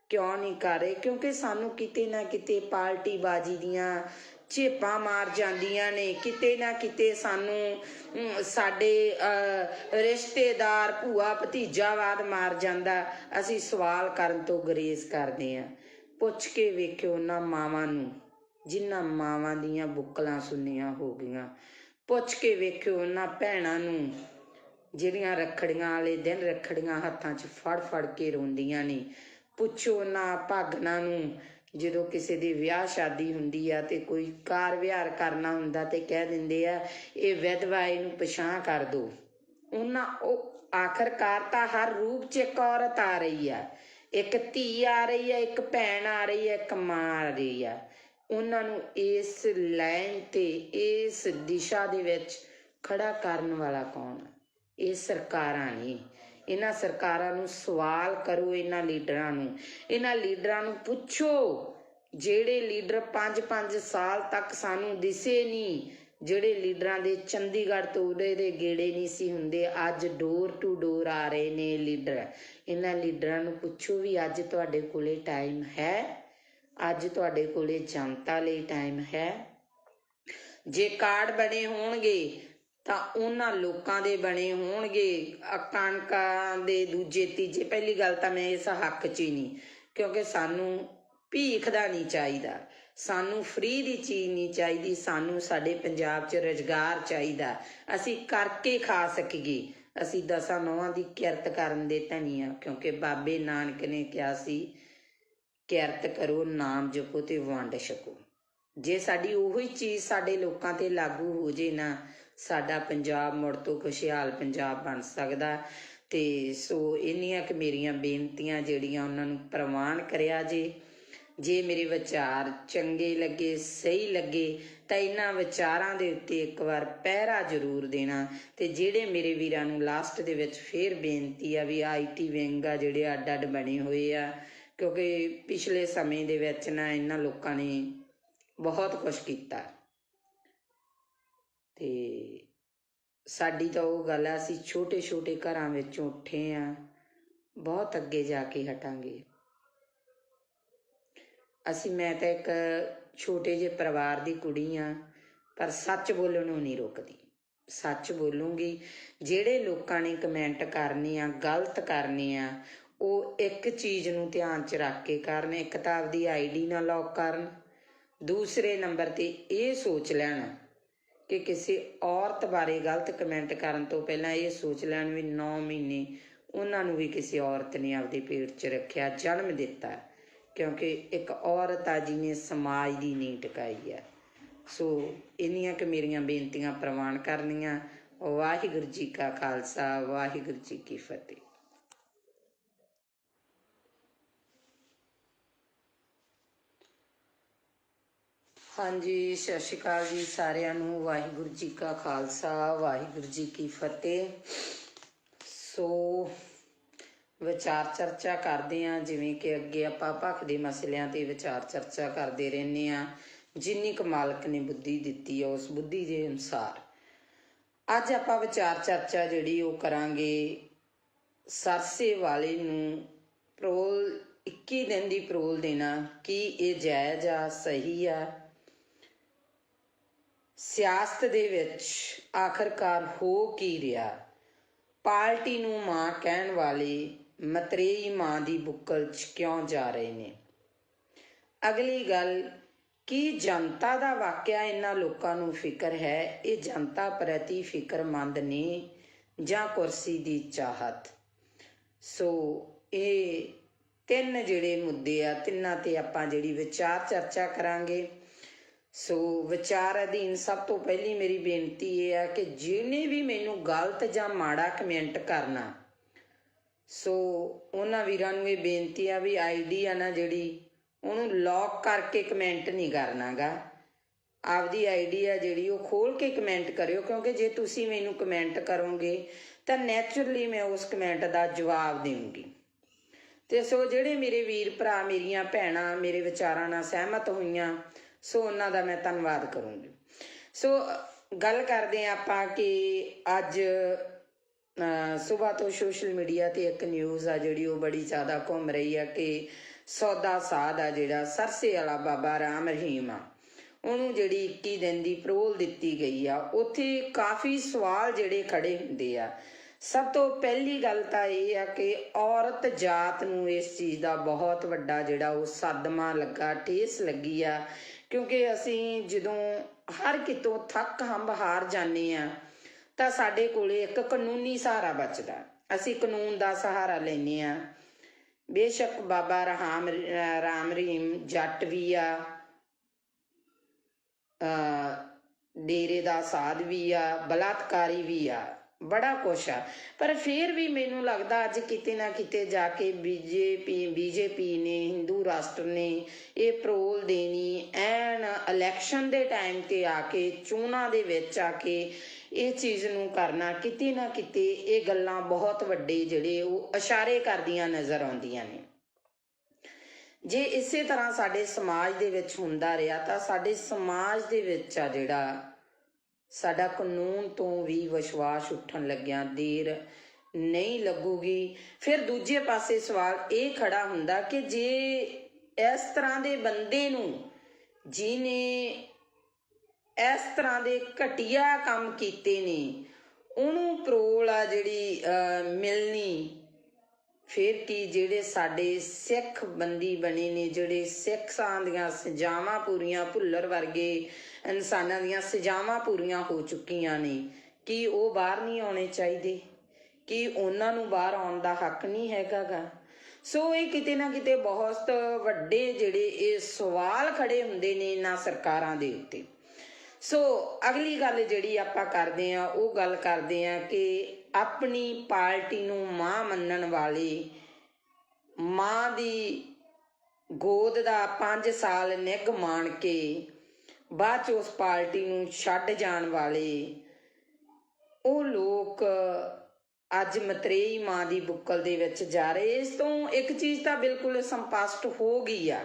ਕਿਉਂ ਨਹੀਂ ਕਰ ਰਹੇ? ਕਿਉਂਕਿ ਸਾਨੂੰ ਕਿਤੇ ਨਾ ਕਿਤੇ ਪਾਰਟੀਬਾਜ਼ੀ ਦੀਆਂ ਝੇਪਾਂ ਮਾਰ ਜਾਂਦੀਆਂ ਨੇ, ਕਿਤੇ ਨਾ ਕਿਤੇ ਸਾਨੂੰ ਸਾਡੇ ਰਿਸ਼ਤੇਦਾਰ ਭੂਆ ਭਤੀਜਾਵਾਦ ਮਾਰ ਜਾਂਦਾ। ਅਸੀਂ ਸਵਾਲ ਕਰਨ ਤੋਂ ਗੁਰੇਜ਼ ਕਰਦੇ ਹਾਂ। ਪੁੱਛ ਕੇ ਵੇਖਿਓ ਉਹਨਾਂ ਮਾਵਾਂ ਨੂੰ ਜਿਨ੍ਹਾਂ ਮਾਵਾਂ ਦੀਆਂ ਬੁੱਕਲਾਂ ਸੁੰਨੀਆਂ ਹੋ ਗਈਆਂ, ਪੁੱਛ ਕੇ ਵੇਖਿਓ ਉਹਨਾਂ ਭੈਣਾਂ ਨੂੰ ਜਿਹੜੀਆਂ ਰੱਖੜੀਆਂ ਵਾਲੇ ਦਿਨ ਰੱਖੜੀਆਂ ਹੱਥਾਂ 'ਚ ਫੜ ਫੜ ਕੇ ਰੋਂਦੀਆਂ ਨੇ, ਪੁੱਛੋ ਉਹਨਾਂ ਭਾਗਨਾਂ ਨੂੰ ਜਦੋਂ ਕਿਸੇ ਦੀ ਵਿਆਹ ਸ਼ਾਦੀ ਹੁੰਦੀ ਆ ਤੇ ਕੋਈ ਕਾਰ ਵਿਹਾਰ ਕਰਨਾ ਹੁੰਦਾ ਤੇ ਕਹਿ ਦਿੰਦੇ ਆ ਇਹ ਵਿਧਵਾ, ਇਹਨੂੰ ਪਛਾਣ ਕਰ ਦਿਓ। ਉਹਨਾਂ ਉਹ ਆਖਰਕਾਰ ਤਾਂ ਹਰ ਰੂਪ 'ਚ ਇੱਕ ਔਰਤ ਆ ਰਹੀ ਆ, ਇੱਕ ਧੀ ਆ ਰਹੀ ਆ, ਇੱਕ ਭੈਣ ਆ ਰਹੀ ਆ, ਇੱਕ ਮਾਂ ਆ ਰਹੀ ਆ। ਉਹਨਾਂ ਨੂੰ ਇਸ ਲਾਈਨ ਤੇ ਇਸ ਦਿਸ਼ਾ ਦੇ ਵਿੱਚ ਖੜਾ ਕਰਨ ਵਾਲਾ ਕੌਣ? ਇਹ ਸਰਕਾਰਾਂ ਨਹੀਂ। ਇਹਨਾਂ ਸਰਕਾਰਾਂ ਨੂੰ ਸਵਾਲ ਕਰੋ, ਇਹਨਾਂ ਲੀਡਰਾਂ ਨੂੰ ਪੁੱਛੋ, ਜਿਹੜੇ ਲੀਡਰ 5-5 ਸਾਲ ਤੱਕ ਸਾਨੂੰ ਦਿਸੇ ਨਹੀਂ, ਜਿਹੜੇ ਲੀਡਰਾਂ ਦੇ ਚੰਡੀਗੜ੍ਹ ਤੋਂ ਉਰੇ ਦੇ ਗੇੜੇ ਨਹੀਂ ਸੀ ਹੁੰਦੇ, ਅੱਜ ਡੋਰ ਟੂ ਡੋਰ ਆ ਰਹੇ ਨੇ ਲੀਡਰ। ਇਹਨਾਂ ਲੀਡਰਾਂ ਨੂੰ ਪੁੱਛੋ ਵੀ ਅੱਜ ਤੁਹਾਡੇ ਕੋਲੇ ਟਾਈਮ ਹੈ? ਅੱਜ ਤੁਹਾਡੇ ਕੋਲੇ ਜਨਤਾ ਲਈ ਟਾਈਮ ਹੈ? ਜੇ ਕਾਰਡ ਬਣੇ ਹੋਣਗੇ ਤਾਂ ਉਹਨਾਂ ਲੋਕਾਂ ਦੇ ਬਣੇ ਹੋਣਗੇ, ਕਣਕਾਂ ਦੇ ਦੂਜੇ ਤੀਜੇ। ਪਹਿਲੀ ਗੱਲ ਤਾਂ ਮੈਂ ਇਸ ਹੱਕ 'ਚ ਹੀ ਨਹੀਂ, ਕਿਉਂਕਿ ਸਾਨੂੰ ਭੀਖ ਦਾ ਨਹੀਂ ਚਾਹੀਦਾ, ਸਾਨੂੰ ਫ੍ਰੀ ਦੀ ਚੀਜ਼ ਨਹੀਂ ਚਾਹੀਦੀ, ਸਾਨੂੰ ਸਾਡੇ ਪੰਜਾਬ 'ਚ ਰੁਜ਼ਗਾਰ ਚਾਹੀਦਾ, ਅਸੀਂ ਕਰਕੇ ਖਾ ਸਕੀਏ। ਅਸੀਂ 10 ਨੌਹਾਂ ਦੀ ਕਿਰਤ ਕਰਨ ਦੇ ਧਨੀ ਆ, ਕਿਉਂਕਿ ਬਾਬੇ ਨਾਨਕ ਨੇ ਕਿਹਾ ਸੀ ਕਿਰਤ ਕਰੋ, ਨਾਮ ਜਪੋ ਤੇ ਵੰਡ ਛਕੋ। ਜੇ ਸਾਡੀ ਉਹੀ ਚੀਜ਼ ਸਾਡੇ ਲੋਕਾਂ ਤੇ ਲਾਗੂ ਹੋ ਜੇ ਨਾ, ਸਾਡਾ ਪੰਜਾਬ ਮੁੜ ਤੋਂ ਖੁਸ਼ਹਾਲ ਪੰਜਾਬ ਬਣ ਸਕਦਾ। ਤੇ ਸੋ ਇੰਨੀਆਂ ਕਿ ਮੇਰੀਆਂ ਬੇਨਤੀਆਂ ਜਿਹੜੀਆਂ ਉਹਨਾਂ ਨੂੰ ਪ੍ਰਵਾਨ ਕਰਿਆ ਜੇ ਮੇਰੇ ਵਿਚਾਰ ਚੰਗੇ ਲੱਗੇ, ਸਹੀ ਲੱਗੇ, ਤਾਂ ਇਹਨਾਂ ਵਿਚਾਰਾਂ ਦੇ ਉੱਤੇ ਇੱਕ ਵਾਰ ਪਹਿਰਾ ਜ਼ਰੂਰ ਦੇਣਾ। ਤੇ ਜਿਹੜੇ ਮੇਰੇ ਵੀਰਾਂ ਨੂੰ ਲਾਸਟ ਦੇ ਵਿੱਚ ਫੇਰ ਬੇਨਤੀ ਆ ਵੀ IT ਵਿੰਗ ਆ ਜਿਹੜੇ ਅੱਡ ਅੱਡ ਬਣੇ ਹੋਏ ਆ, ਕਿਉਂਕਿ ਪਿਛਲੇ ਸਮੇਂ ਦੇ ਵਿੱਚ ਨਾ ਇਹਨਾਂ ਲੋਕਾਂ ਨੇ ਬਹੁਤ ਕੁਛ ਕੀਤਾ ਤੇ ਸਾਡੀ ਤਾਂ ਉਹ ਗੱਲ ਆ, ਅਸੀਂ ਛੋਟੇ ਛੋਟੇ ਘਰਾਂ ਵਿੱਚੋਂ ਉੱਠੇ ਆ, ਬਹੁਤ ਅੱਗੇ ਜਾ ਕੇ ਹਟਾਂਗੇ ਅਸੀਂ। ਮੈਂ ਤਾਂ ਇੱਕ ਛੋਟੇ ਜਿਹੇ ਪਰਿਵਾਰ ਦੀ ਕੁੜੀ ਆ, ਪਰ ਸੱਚ ਬੋਲਣ ਨੂੰ ਨਹੀਂ ਰੁਕਦੀ, ਸੱਚ ਬੋਲੂੰਗੀ। ਜਿਹੜੇ ਲੋਕਾਂ ਨੇ ਕਮੈਂਟ ਕਰਨੇ ਆ, ਗਲਤ ਕਰਨੇ ਆ, ਉਹ ਇੱਕ ਚੀਜ਼ ਨੂੰ ਧਿਆਨ 'ਚ ਰੱਖ ਕੇ ਕਰਨ। ਇੱਕ ਤਾਂ ਆਪਦੀ ID ਨਾ ਲੌਕ ਕਰਨ, ਦੂਸਰੇ ਨੰਬਰ 'ਤੇ ਇਹ ਸੋਚ ਲੈਣ ਕਿ ਕਿਸੇ ਔਰਤ ਬਾਰੇ ਗਲਤ ਕਮੈਂਟ ਕਰਨ ਤੋਂ ਪਹਿਲਾਂ ਇਹ ਸੋਚ ਲੈਣ ਵੀ 9 ਮਹੀਨੇ ਉਹਨਾਂ ਨੂੰ ਵੀ ਕਿਸੇ ਔਰਤ ਨੇ ਆਪਦੇ ਪੇਟ 'ਚ ਰੱਖਿਆ, ਜਨਮ ਦਿੱਤਾ, ਕਿਉਂਕਿ ਇੱਕ ਔਰਤ ਆ ਜਿਹਨੇ ਸਮਾਜ ਦੀ ਨੀਂਹ ਟਿਕਾਈ ਆ। ਸੋ ਇੰਨੀਆਂ ਕਿ ਮੇਰੀਆਂ ਬੇਨਤੀਆਂ ਪ੍ਰਵਾਨ ਕਰਨੀਆਂ। ਵਾਹਿਗੁਰੂ ਜੀ ਕਾ ਖਾਲਸਾ, ਵਾਹਿਗੁਰੂ ਜੀ ਕੀ ਫਤਿਹ। ਹਾਂਜੀ, ਸਤਿ ਸ਼੍ਰੀ ਅਕਾਲ ਜੀ ਸਾਰਿਆਂ ਨੂੰ। ਵਾਹਿਗੁਰੂ ਜੀ ਕਾ ਖਾਲਸਾ, ਵਾਹਿਗੁਰੂ ਜੀ ਕੀ ਫਤਿਹ। ਸੋ ਵਿਚਾਰ ਚਰਚਾ ਕਰਦੇ ਹਾਂ, ਜਿਵੇਂ ਕਿ ਅੱਗੇ ਆਪਾਂ ਭਖ ਦੇ ਮਸਲਿਆਂ ਤੇ ਵਿਚਾਰ ਚਰਚਾ ਕਰਦੇ ਰਹਿੰਦੇ ਹਾਂ, ਜਿੰਨੀ ਕੁ ਮਾਲਕ ਨੇ ਬੁੱਧੀ ਦਿੱਤੀ ਹੈ ਉਸ ਬੁੱਧੀ ਦੇ ਅਨੁਸਾਰ। ਅੱਜ ਆਪਾਂ ਵਿਚਾਰ ਚਰਚਾ ਜਿਹੜੀ ਉਹ ਕਰਾਂਗੇ ਸਰਸੇ ਵਾਲੇ ਨੂੰ ਪਰੋਲ 21 ਦਿਨ ਦੀ ਪਰੋਲ ਦੇਣਾ, ਕੀ ਇਹ ਜਾਇਜ਼ ਆ, ਸਹੀ ਆ? ਸਿਆਸਤ ਦੇ ਵਿੱਚ ਆਖਰਕਾਰ ਹੋ ਕੀ ਰਿਹਾ? ਪਾਰਟੀ ਨੂੰ ਮਾਂ ਕਹਿਣ ਵਾਲੇ ਮਤਰੇਈ ਮਾਂ ਦੀ ਬੁੱਕਲ 'ਚ ਕਿਉਂ ਜਾ ਰਹੇ ਨੇ? ਅਗਲੀ ਗੱਲ, ਕੀ ਜਨਤਾ ਦਾ ਵਾਕਿਆ ਇਹਨਾਂ ਲੋਕਾਂ ਨੂੰ ਫਿਕਰ ਹੈ? ਇਹ ਜਨਤਾ ਪ੍ਰਤੀ ਫਿਕਰਮੰਦ ਨੇ ਜਾਂ ਕੁਰਸੀ ਦੀ ਚਾਹਤ? ਸੋ ਇਹ ਤਿੰਨ ਜਿਹੜੇ ਮੁੱਦੇ ਆ, ਤਿੰਨਾਂ ਤੇ ਆਪਾਂ ਜਿਹੜੀ ਵਿਚਾਰ ਚਰਚਾ ਕਰਾਂਗੇ। ਸੋ ਵਿਚਾਰ ਅਧੀਨ ਸਭ ਤੋਂ ਪਹਿਲੀ ਮੇਰੀ ਬੇਨਤੀ ਇਹ ਆ ਕਿ ਜਿਹਨੇ ਵੀ ਮੈਨੂੰ ਗਲਤ ਜਾਂ ਮਾੜਾ ਕਮੈਂਟ ਕਰਨਾ, ਸੋ ਉਹਨਾਂ ਵੀਰਾਂ ਨੂੰ ਇਹ ਬੇਨਤੀ ਆ ਵੀ ਆਈਡੀ ਆ ਨਾ ਜਿਹੜੀ, ਉਹਨੂੰ ਲੌਕ ਕਰਕੇ ਕਮੈਂਟ ਨਹੀਂ ਕਰਨਾਗਾ। ਆਪਦੀ ਆਈਡੀ ਆ ਜਿਹੜੀ ਉਹ ਖੋਲ ਕੇ ਕਮੈਂਟ ਕਰਿਓ, ਕਿਉਂਕਿ ਜੇ ਤੁਸੀਂ ਮੈਨੂੰ ਕਮੈਂਟ ਕਰੋਗੇ ਤਾਂ ਨੈਚੁਰਲੀ ਮੈਂ ਉਸ ਕਮੈਂਟ ਦਾ ਜਵਾਬ ਦੇਵਾਂਗੀ। ਤੇ ਸੋ ਜਿਹੜੇ ਮੇਰੇ ਵੀਰ ਭਰਾ, ਮੇਰੀਆਂ ਭੈਣਾਂ ਮੇਰੇ ਵਿਚਾਰਾਂ ਨਾਲ ਸਹਿਮਤ ਹੋਈਆਂ, ਸੋ ਉਹਨਾਂ ਦਾ ਮੈਂ ਧੰਨਵਾਦ ਕਰੂੰਗੀ। ਸੋ ਗੱਲ ਕਰਦੇ ਹਾਂ ਆਪਾਂ ਕਿ ਅੱਜ ਸੁਬਾਹ ਤੋਂ ਸੋਸ਼ਲ ਮੀਡੀਆ ਤੇ ਇੱਕ ਨਿਊਜ਼ ਆ ਜਿਹੜੀ ਉਹ ਬੜੀ ਜ਼ਿਆਦਾ ਘੁੰਮ ਰਹੀ ਆ ਕਿ ਸੌਦਾ ਸਾਧ ਆ ਜਿਹੜਾ ਸਰਸੇ ਵਾਲਾ ਬਾਬਾ ਰਾਮ ਰਹੀਮ ਆ, ਉਹਨੂੰ ਜਿਹੜੀ 21 ਦਿਨ ਦੀ ਪਰੋਲ ਦਿੱਤੀ ਗਈ ਆ। ਉੱਥੇ ਕਾਫੀ ਸਵਾਲ ਜਿਹੜੇ ਖੜੇ ਹੁੰਦੇ ਆ। ਸਭ ਤੋਂ ਪਹਿਲੀ ਗੱਲ ਤਾਂ ਇਹ ਆ ਕਿ ਔਰਤ ਜਾਤ ਨੂੰ ਇਸ ਚੀਜ਼ ਦਾ ਬਹੁਤ ਵੱਡਾ ਜਿਹੜਾ ਉਹ ਸਦਮਾ ਲੱਗਾ, ਠੇਸ ਲੱਗੀ ਆ, ਕਿਉਂਕਿ ਅਸੀਂ ਜਦੋਂ ਹਰ ਕਿਤੋਂ ਥੱਕ ਹੰਬ ਹਾਰ ਜਾਂਦੇ ਆ ਤਾਂ ਸਾਡੇ ਕੋਲੇ ਇੱਕ ਕਾਨੂੰਨੀ ਸਹਾਰਾ ਬਚਦਾ। ਅਸੀਂ ਕਾਨੂੰਨ ਦਾ ਸਹਾਰਾ ਲੈਂਦੇ ਆ। ਬੇਸ਼ੱਕ ਬਾਬਾ ਰਾਮ ਰਹੀਮ ਜੱਟ ਵੀ ਆ, ਡੇਰੇ ਦਾ ਸਾਧ ਵੀ ਆ, ਬਲਾਤਕਾਰੀ ਵੀ ਆ, ਬੜਾ ਕੁਛ ਆ, ਪਰ ਫਿਰ ਵੀ ਮੈਨੂੰ ਲੱਗਦਾ ਅੱਜ ਕਿਤੇ ਨਾ ਕਿਤੇ ਜਾ ਕੇ ਬੀਜੇਪੀ ਨੇ, ਹਿੰਦੂ ਰਾਸ਼ਟਰ ਨੇ ਇਹ ਪਰੋਲ ਦੇਣੀ, ਐਨ ਇਲੈਕਸ਼ਨ ਦੇ ਟਾਈਮ ਤੇ ਆ ਕੇ, ਚੋਣਾਂ ਦੇ ਵਿੱਚ ਆ ਕੇ ਇਹ ਚੀਜ਼ ਨੂੰ ਕਰਨਾ, ਕਿਤੇ ਨਾ ਕਿਤੇ ਇਹ ਗੱਲਾਂ ਬਹੁਤ ਵੱਡੇ ਜਿਹੜੇ ਉਹ ਇਸ਼ਾਰੇ ਕਰਦੀਆਂ ਨਜ਼ਰ ਆਉਂਦੀਆਂ ਨੇ। ਜੇ ਇਸੇ ਤਰ੍ਹਾਂ ਸਾਡੇ ਸਮਾਜ ਦੇ ਵਿੱਚ ਹੁੰਦਾ ਰਿਹਾ ਤਾਂ ਸਾਡੇ ਸਮਾਜ ਦੇ ਵਿੱਚ ਆ ਜਿਹੜਾ ਸਾਡਾ ਕਾਨੂੰਨ ਤੋਂ ਵੀ ਵਿਸ਼ਵਾਸ ਉੱਠਣ ਲੱਗਿਆ ਦੇਰ ਨਹੀਂ ਲੱਗੂਗੀ। ਫਿਰ ਦੂਜੇ ਪਾਸੇ ਸਵਾਲ ਇਹ ਖੜਾ ਹੁੰਦਾ ਕਿ ਜੇ ਇਸ ਤਰ੍ਹਾਂ ਦੇ ਬੰਦੇ ਨੂੰ, ਜਿਹਨੇ ਇਸ ਤਰ੍ਹਾਂ ਦੇ ਘਟੀਆ ਕੰਮ ਕੀਤੇ ਨੇ, ਉਹਨੂੰ ਪਰੋਲ ਆ ਜਿਹੜੀ ਮਿਲਣੀ, ਫਿਰ ਕੀ ਜਿਹੜੇ ਸਾਡੇ ਸਿੱਖ ਬੰਦੀ ਬਣੇ ਨੇ, ਜਿਹੜੇ ਸਿੱਖਾਂ ਦੀਆਂ ਸਜ਼ਾਵਾਂ ਪੂਰੀਆਂ, ਭੁੱਲਰ ਵਰਗੇ ਇਨਸਾਨਾਂ ਦੀਆਂ ਸਜ਼ਾਵਾਂ ਪੂਰੀਆਂ ਹੋ ਚੁੱਕੀਆਂ ਨੇ, ਕੀ ਉਹ ਬਾਹਰ ਨਹੀਂ ਆਉਣੇ ਚਾਹੀਦੇ? ਕੀ ਉਹਨਾਂ ਨੂੰ ਬਾਹਰ ਆਉਣ ਦਾ ਹੱਕ ਨਹੀਂ ਹੈਗਾ ਗਾ? ਸੋ ਇਹ ਕਿਤੇ ਨਾ ਕਿਤੇ ਬਹੁਤ ਵੱਡੇ ਜਿਹੜੇ ਇਹ ਸਵਾਲ ਖੜੇ ਹੁੰਦੇ ਨੇ ਇਹਨਾਂ ਸਰਕਾਰਾਂ ਦੇ ਉੱਤੇ। ਸੋ ਅਗਲੀ ਗੱਲ ਜਿਹੜੀ ਆਪਾਂ ਕਰਦੇ ਹਾਂ ਉਹ ਗੱਲ ਕਰਦੇ ਹਾਂ ਕਿ ਆਪਣੀ ਪਾਰਟੀ ਨੂੰ ਮਾਂ ਮੰਨਣ ਵਾਲੇ, ਮਾਂ ਦੀ ਗੋਦ ਦਾ 5 ਸਾਲ ਨਿੱਘ ਮਾਣ ਕੇ ਬਾਅਦ 'ਚ ਉਸ ਪਾਰਟੀ ਨੂੰ ਛੱਡ ਜਾਣ ਵਾਲੇ ਉਹ ਲੋਕ ਅੱਜ ਮਤਰੇਈ ਮਾਂ ਦੀ ਬੁੱਕਲ ਦੇ ਵਿੱਚ ਜਾ ਰਹੇ। ਇਸ ਤੋਂ ਇੱਕ ਚੀਜ਼ ਤਾਂ ਬਿਲਕੁਲ ਸਪਸ਼ਟ ਹੋ ਗਈ ਆ,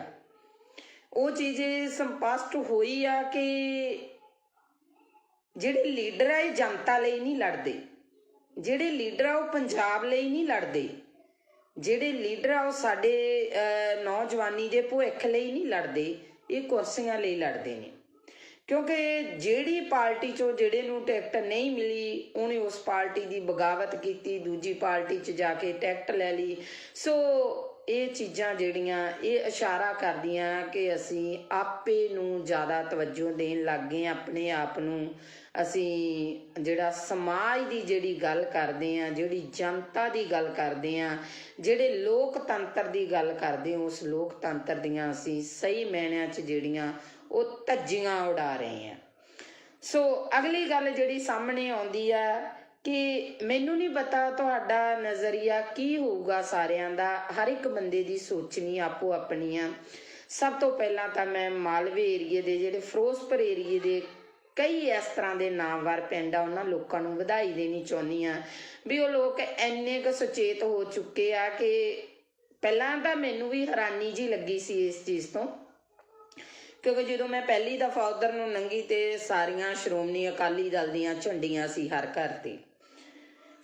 ਉਹ ਚੀਜ਼ ਸਪਸ਼ਟ ਹੋਈ ਆ ਕਿ ਜਿਹੜੇ ਲੀਡਰ ਆ ਇਹ ਜਨਤਾ ਲਈ ਨਹੀਂ ਲੜਦੇ, ਜਿਹੜੇ ਲੀਡਰ ਆ ਉਹ ਪੰਜਾਬ ਲਈ ਨਹੀਂ ਲੜਦੇ, ਜਿਹੜੇ ਲੀਡਰ ਆ ਉਹ ਸਾਡੇ ਨੌਜਵਾਨੀ ਦੇ ਭਵਿੱਖ ਲਈ ਨਹੀਂ ਲੜਦੇ, ਇਹ ਕੁਰਸੀਆਂ ਲਈ ਲੜਦੇ ਨੇ। ਕਿਉਂਕਿ ਜਿਹੜੀ ਪਾਰਟੀ 'ਚੋਂ ਜਿਹੜੇ ਨੂੰ ਟਿਕਟ ਨਹੀਂ ਮਿਲੀ ਉਹਨੇ ਉਸ ਪਾਰਟੀ ਦੀ ਬਗਾਵਤ ਕੀਤੀ, ਦੂਜੀ ਪਾਰਟੀ 'ਚ ਜਾ ਕੇ ਟਿਕਟ ਲੈ ਲਈ। ਸੋ ਇਹ ਚੀਜ਼ਾਂ ਜਿਹੜੀਆਂ ਇਹ ਇਸ਼ਾਰਾ ਕਰਦੀਆਂ ਕਿ ਅਸੀਂ ਆਪੇ ਨੂੰ ਜ਼ਿਆਦਾ ਤਵੱਜੋ ਦੇਣ ਲੱਗ ਗਏ, ਆਪਣੇ ਆਪ ਨੂੰ ਅਸੀਂ ਜਿਹੜਾ ਸਮਾਜ ਦੀ ਜਿਹੜੀ ਗੱਲ ਕਰਦੇ ਹਾਂ, ਜਿਹੜੀ ਜਨਤਾ ਦੀ ਗੱਲ ਕਰਦੇ ਹਾਂ, ਜਿਹੜੇ ਲੋਕਤੰਤਰ ਦੀ ਗੱਲ ਕਰਦੇ ਹਾਂ, ਉਸ ਲੋਕਤੰਤਰ ਦੀਆਂ ਅਸੀਂ ਸਹੀ ਮਾਇਨਿਆਂ 'ਚ ਜਿਹੜੀਆਂ ਉਹ ਧੱਜੀਆਂ ਉਡਾ ਰਹੇ ਹਾਂ। ਸੋ ਅਗਲੀ ਗੱਲ ਜਿਹੜੀ ਸਾਹਮਣੇ ਆਉਂਦੀ ਆ ਕਿ ਮੈਨੂੰ ਨਹੀਂ ਪਤਾ ਤੁਹਾਡਾ ਨਜ਼ਰੀਆ ਕੀ ਹੋਊਗਾ, ਸਾਰਿਆਂ ਦਾ, ਹਰ ਇੱਕ ਬੰਦੇ ਦੀ ਸੋਚਣੀ ਆਪੋ ਆਪਣੀ ਆ। ਸਭ ਤੋਂ ਪਹਿਲਾਂ ਤਾਂ ਮੈਂ ਮਾਲਵੇ ਏਰੀਏ ਦੇ, ਜਿਹੜੇ ਫਿਰੋਜ਼ਪੁਰ ਏਰੀਏ ਦੇ ਕਈ ਇਸ ਤਰ੍ਹਾਂ ਦੇ ਨਾਮਵਰ ਪਿੰਡ ਆ, ਉਹਨਾਂ ਲੋਕਾਂ ਨੂੰ ਵਧਾਈ ਦੇਣੀ ਚਾਹੁੰਦੀ ਆ ਵੀ ਉਹ ਲੋਕ ਇੰਨੇ ਕੁ ਸੁਚੇਤ ਹੋ ਚੁੱਕੇ ਆ ਕਿ ਪਹਿਲਾਂ ਤਾਂ ਮੈਨੂੰ ਵੀ ਹੈਰਾਨੀ ਜੀ ਲੱਗੀ ਸੀ ਇਸ ਚੀਜ਼ ਤੋਂ, ਕਿਉਂਕਿ ਜਦੋਂ ਮੈਂ ਪਹਿਲੀ ਦਫਾ ਉਧਰ ਨੂੰ ਲੰਘੀ ਤੇ ਸਾਰੀਆਂ ਸ਼੍ਰੋਮਣੀ ਅਕਾਲੀ ਦਲ ਦੀਆਂ ਝੰਡੀਆਂ ਸੀ ਹਰ ਘਰ ਤੇ।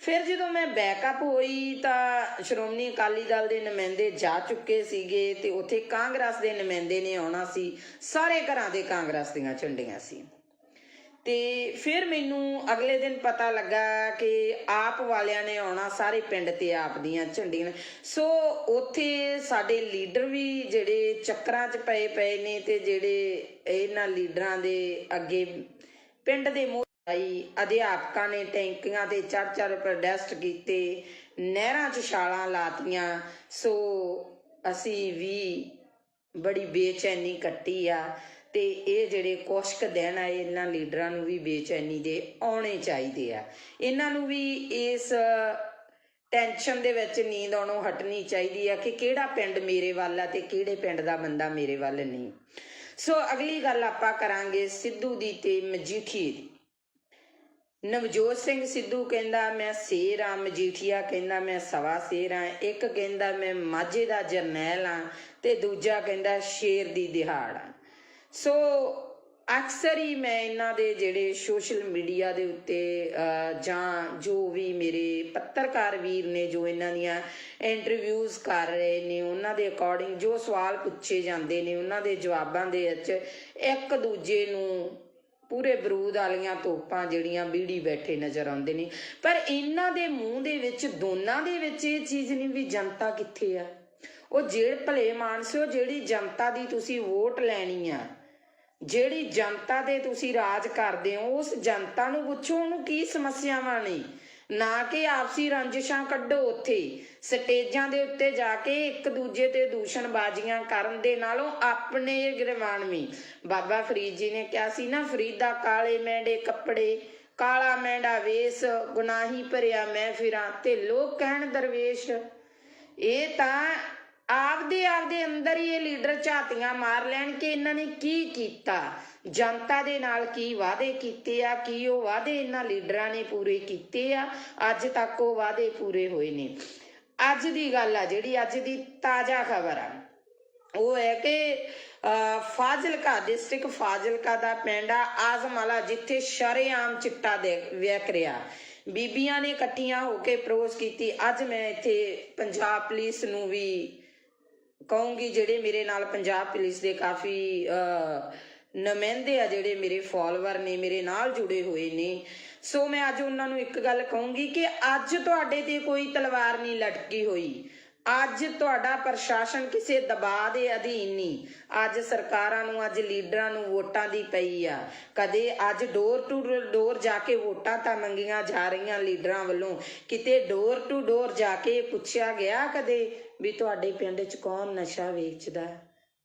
ਫਿਰ ਜਦੋਂ ਮੈਂ ਬੈਕਅਪ ਹੋਈ ਤਾਂ ਸ਼੍ਰੋਮਣੀ ਅਕਾਲੀ ਦਲ ਦੇ ਨੁਮਾਇੰਦੇ ਜਾ ਚੁੱਕੇ ਸੀਗੇ ਤੇ ਉੱਥੇ ਕਾਂਗਰਸ ਦੇ ਨੁਮਾਇੰਦੇ ਨੇ ਆਉਣਾ ਸੀ, ਸਾਰੇ ਘਰਾਂ ਦੇ ਕਾਂਗਰਸ ਦੀਆਂ ਝੰਡੀਆਂ ਸੀ। ਤੇ ਫਿਰ ਮੈਨੂੰ ਅਗਲੇ ਦਿਨ ਪਤਾ ਲੱਗਾ ਕਿ ਆਪ ਵਾਲਿਆਂ ਨੇ ਆਉਣਾ ਸਾਰੇ ਪਿੰਡ ਤੇ ਆਪ ਦੀਆਂ ਝੰਡੀਆਂ। ਸੋ ਉੱਥੇ ਸਾਡੇ ਲੀਡਰ ਵੀ ਜਿਹੜੇ ਚੱਕਰਾਂ 'ਚ ਪਏ ਨੇ ਤੇ ਜਿਹੜੇ ਇਹਨਾਂ ਲੀਡਰਾਂ ਦੇ ਅੱਗੇ ਪਿੰਡ ਦੇ ਆਈ ਅਧਿਆਪਕਾਂ ਨੇ ਟੈਂਕੀਆਂ ਤੇ ਚੜ੍ਹ ਪ੍ਰੋਟੈਸਟ ਕੀਤੇ, ਨਹਿਰਾਂ 'ਚ ਛਾਲਾਂ ਲਾਤੀਆਂ। ਸੋ ਅਸੀਂ ਵੀ ਬੜੀ ਬੇਚੈਨੀ ਕੱਟੀ ਆ ਤੇ ਇਹ ਜਿਹੜੇ ਕੁਛ ਕੁ ਦਿਨ ਆ ਇਹਨਾਂ ਲੀਡਰਾਂ ਨੂੰ ਵੀ ਬੇਚੈਨੀ ਦੇ ਆਉਣੇ ਚਾਹੀਦੇ ਆ। ਇਹਨਾਂ ਨੂੰ ਵੀ ਇਸ ਟੈਨਸ਼ਨ ਦੇ ਵਿੱਚ ਨੀਂਦ ਆਉਣੋਂ ਹਟਣੀ ਚਾਹੀਦੀ ਆ ਕਿ ਕਿਹੜਾ ਪਿੰਡ ਮੇਰੇ ਵੱਲ ਆ ਤੇ ਕਿਹੜੇ ਪਿੰਡ ਦਾ ਬੰਦਾ ਮੇਰੇ ਵੱਲ ਨਹੀਂ। ਸੋ ਅਗਲੀ ਗੱਲ ਆਪਾਂ ਕਰਾਂਗੇ ਸਿੱਧੂ ਦੀ ਤੇ ਮਜੀਠੀਏ ਦੀ। ਨਵਜੋਤ ਸਿੰਘ ਸਿੱਧੂ ਕਹਿੰਦਾ ਮੈਂ ਸ਼ੇਰ ਆ, ਮਜੀਠੀਆ ਕਹਿੰਦਾ ਮੈਂ ਸਵਾ ਸ਼ੇਰ ਆ, ਇੱਕ ਕਹਿੰਦਾ ਮੈਂ ਮਾਝੇ ਦਾ ਜਰਨੈਲ ਆ ਤੇ ਦੂਜਾ ਕਹਿੰਦਾ ਸ਼ੇਰ ਦੀ ਦਿਹਾੜ ਆ। ਸੋ ਅਕਸਰ ਹੀ ਮੈਂ ਇਹਨਾਂ ਦੇ ਜਿਹੜੇ ਸੋਸ਼ਲ ਮੀਡੀਆ ਦੇ ਉੱਤੇ ਜਾਂ ਜੋ ਵੀ ਮੇਰੇ ਪੱਤਰਕਾਰ ਵੀਰ ਨੇ ਜੋ ਇਹਨਾਂ ਦੀਆਂ ਇੰਟਰਵਿਊਜ਼ ਕਰ ਰਹੇ ਨੇ ਉਹਨਾਂ ਦੇ ਅਕੋਰਡਿੰਗ ਜੋ ਸਵਾਲ ਪੁੱਛੇ ਜਾਂਦੇ ਨੇ ਉਹਨਾਂ ਦੇ ਜਵਾਬਾਂ ਦੇ ਵਿੱਚ ਇੱਕ ਦੂਜੇ ਨੂੰ ਪੂਰੇ ਬਰੂਦ ਵਾਲੀਆਂ ਤੋਪਾਂ ਜਿਹੜੀਆਂ ਬੀੜੀ ਬੈਠੇ ਨਜ਼ਰ ਆਉਂਦੇ ਨੇ। ਪਰ ਇਹਨਾਂ ਦੇ ਮੂੰਹ ਦੇ ਵਿੱਚ ਦੋਨਾਂ ਦੇ ਵਿੱਚ ਇਹ ਚੀਜ਼ ਨਹੀਂ ਵੀ ਜਨਤਾ ਕਿੱਥੇ ਆ। ਉਹ ਜਿਹੜੇ ਭਲੇ ਮਾਨਸਿਓ ਜਿਹੜੀ ਜਨਤਾ ਦੀ ਤੁਸੀਂ ਵੋਟ ਲੈਣੀ ਆ, ਜਿਹੜੀ ਜਨਤਾ ਦੇ ਤੁਸੀਂ ਰਾਜ ਕਰਦੇ ਹੋ ਉਸ ਜਨਤਾ ਨੂੰ ਪੁੱਛੋ ਉਹਨੂੰ ਕੀ ਸਮੱਸਿਆਵਾਂ ਨੇ, ਨਾ ਕਿ ਆਪਸੀ ਰੰਜਿਸ਼ਾਂ ਕੱਢੋ। ਉੱਥੇ ਸਟੇਜਾਂ ਦੇ ਉੱਤੇ ਜਾ ਕੇ ਇੱਕ ਦੂਜੇ ਤੇ ਦੂਸ਼ਣਬਾਜ਼ੀਆਂ ਕਰਨ ਦੇ ਨਾਲੋਂ ਆਪਣੇ ਗਿਰਵਾਨਵੀ ਬਾਬਾ ਫਰੀਦ ਜੀ ਨੇ ਕਿਹਾ ਸੀ ਨਾ, ਫਰੀਦਾ ਕਾਲੇ ਮੈਂਡੇ ਕੱਪੜੇ ਕਾਲਾ ਮੈਂਡਾ ਵੇਸ ਗੁਨਾਹੀ ਭਰਿਆ ਮੈਂ ਫਿਰਾਂ ਤੇ ਲੋਕ ਕਹਿਣ ਦਰਵੇਸ਼। ਇਹ ਤਾਂ ਆਪਦੇ ਅੰਦਰ ਹੀ ਇਹ ਲੀਡਰ ਝਾਤੀਆਂ ਮਾਰ ਲੈਣ ਕਿ ਇਹਨਾਂ ਨੇ ਕੀ ਕੀਤਾ, ਜਨਤਾ ਦੇ ਨਾਲ ਕੀ ਵਾਅਦੇ ਕੀਤੇ ਆ, ਕੀ ਉਹ ਵਾਅਦੇ ਇਹਨਾਂ ਲੀਡਰਾਂ ਨੇ ਪੂਰੇ ਕੀਤੇ ਆ, ਅੱਜ ਤੱਕ ਉਹ ਵਾਅਦੇ ਪੂਰੇ ਹੋਏ ਨੇ। ਅੱਜ ਦੀ ਗੱਲ ਆ ਜਿਹੜੀ ਅੱਜ ਦੀ ਤਾਜ਼ਾ ਖਬਰ ਆ ਉਹ ਹੈ ਕਿ ਫਾਜ਼ਿਲਕਾ ਡਿਸਟ੍ਰਿਕਟ ਫਾਜ਼ਿਲਕਾ ਦਾ ਪਿੰਡ ਆ ਆਜ਼ਮਾਲਾ ਜਿੱਥੇ ਸ਼ਰੇਆਮ ਚਿੱਟਾ ਵਿਕ ਰਿਹਾ। ਬੀਬੀਆਂ ਨੇ ਇਕੱਠੀਆਂ ਹੋ ਕੇ ਪ੍ਰੋਸ ਕੀਤੀ। ਅੱਜ ਮੈਂ ਇੱਥੇ ਪੰਜਾਬ ਪੁਲਿਸ ਨੂੰ ਵੀ ਕਹੂੰਗੀ, ਜਿਹੜੇ ਮੇਰੇ ਨਾਲ ਪੰਜਾਬ ਪੁਲਿਸ ਦੇ ਕਾਫੀ ਨੁਮਾਇੰਦੇ ਆ ਜਿਹੜੇ ਮੇਰੇ ਫੋਲੋਵਰ ਨੇ ਮੇਰੇ ਨਾਲ ਜੁੜੇ ਹੋਏ ਨੇ, ਸੋ ਮੈਂ ਅੱਜ ਉਹਨਾਂ ਨੂੰ ਇੱਕ ਗੱਲ ਕਹੂੰਗੀ ਕਿ ਅੱਜ ਤੁਹਾਡੇ ਤੇ ਕੋਈ ਤਲਵਾਰ ਨਹੀਂ ਲਟਕੀ ਹੋਈ। ਅੱਜ ਤੁਹਾਡਾ ਪ੍ਰਸ਼ਾਸਨ ਕਿਸੇ ਦਬਾਅ ਦੇ ਅਧੀਨ ਨਹੀਂ। ਅੱਜ ਸਰਕਾਰਾਂ ਨੂੰ ਅੱਜ ਲੀਡਰਾਂ ਨੂੰ ਵੋਟਾਂ ਦੀ ਪਈ ਆ। ਕਦੇ ਅੱਜ ਡੋਰ ਟੂ ਡੋਰ ਜਾ ਕੇ ਵੋਟਾਂ ਤਾਂ ਮੰਗੀਆਂ ਜਾ ਰਹੀਆਂ ਲੀਡਰਾਂ ਵੱਲੋਂ, ਕਿਤੇ ਡੋਰ ਟੂ ਡੋਰ ਜਾ ਕੇ ਪੁੱਛਿਆ ਗਿਆ ਕਦੇ ਵੀ ਤੁਹਾਡੇ ਪਿੰਡ 'ਚ ਕੌਣ ਨਸ਼ਾ ਵੇਚਦਾ,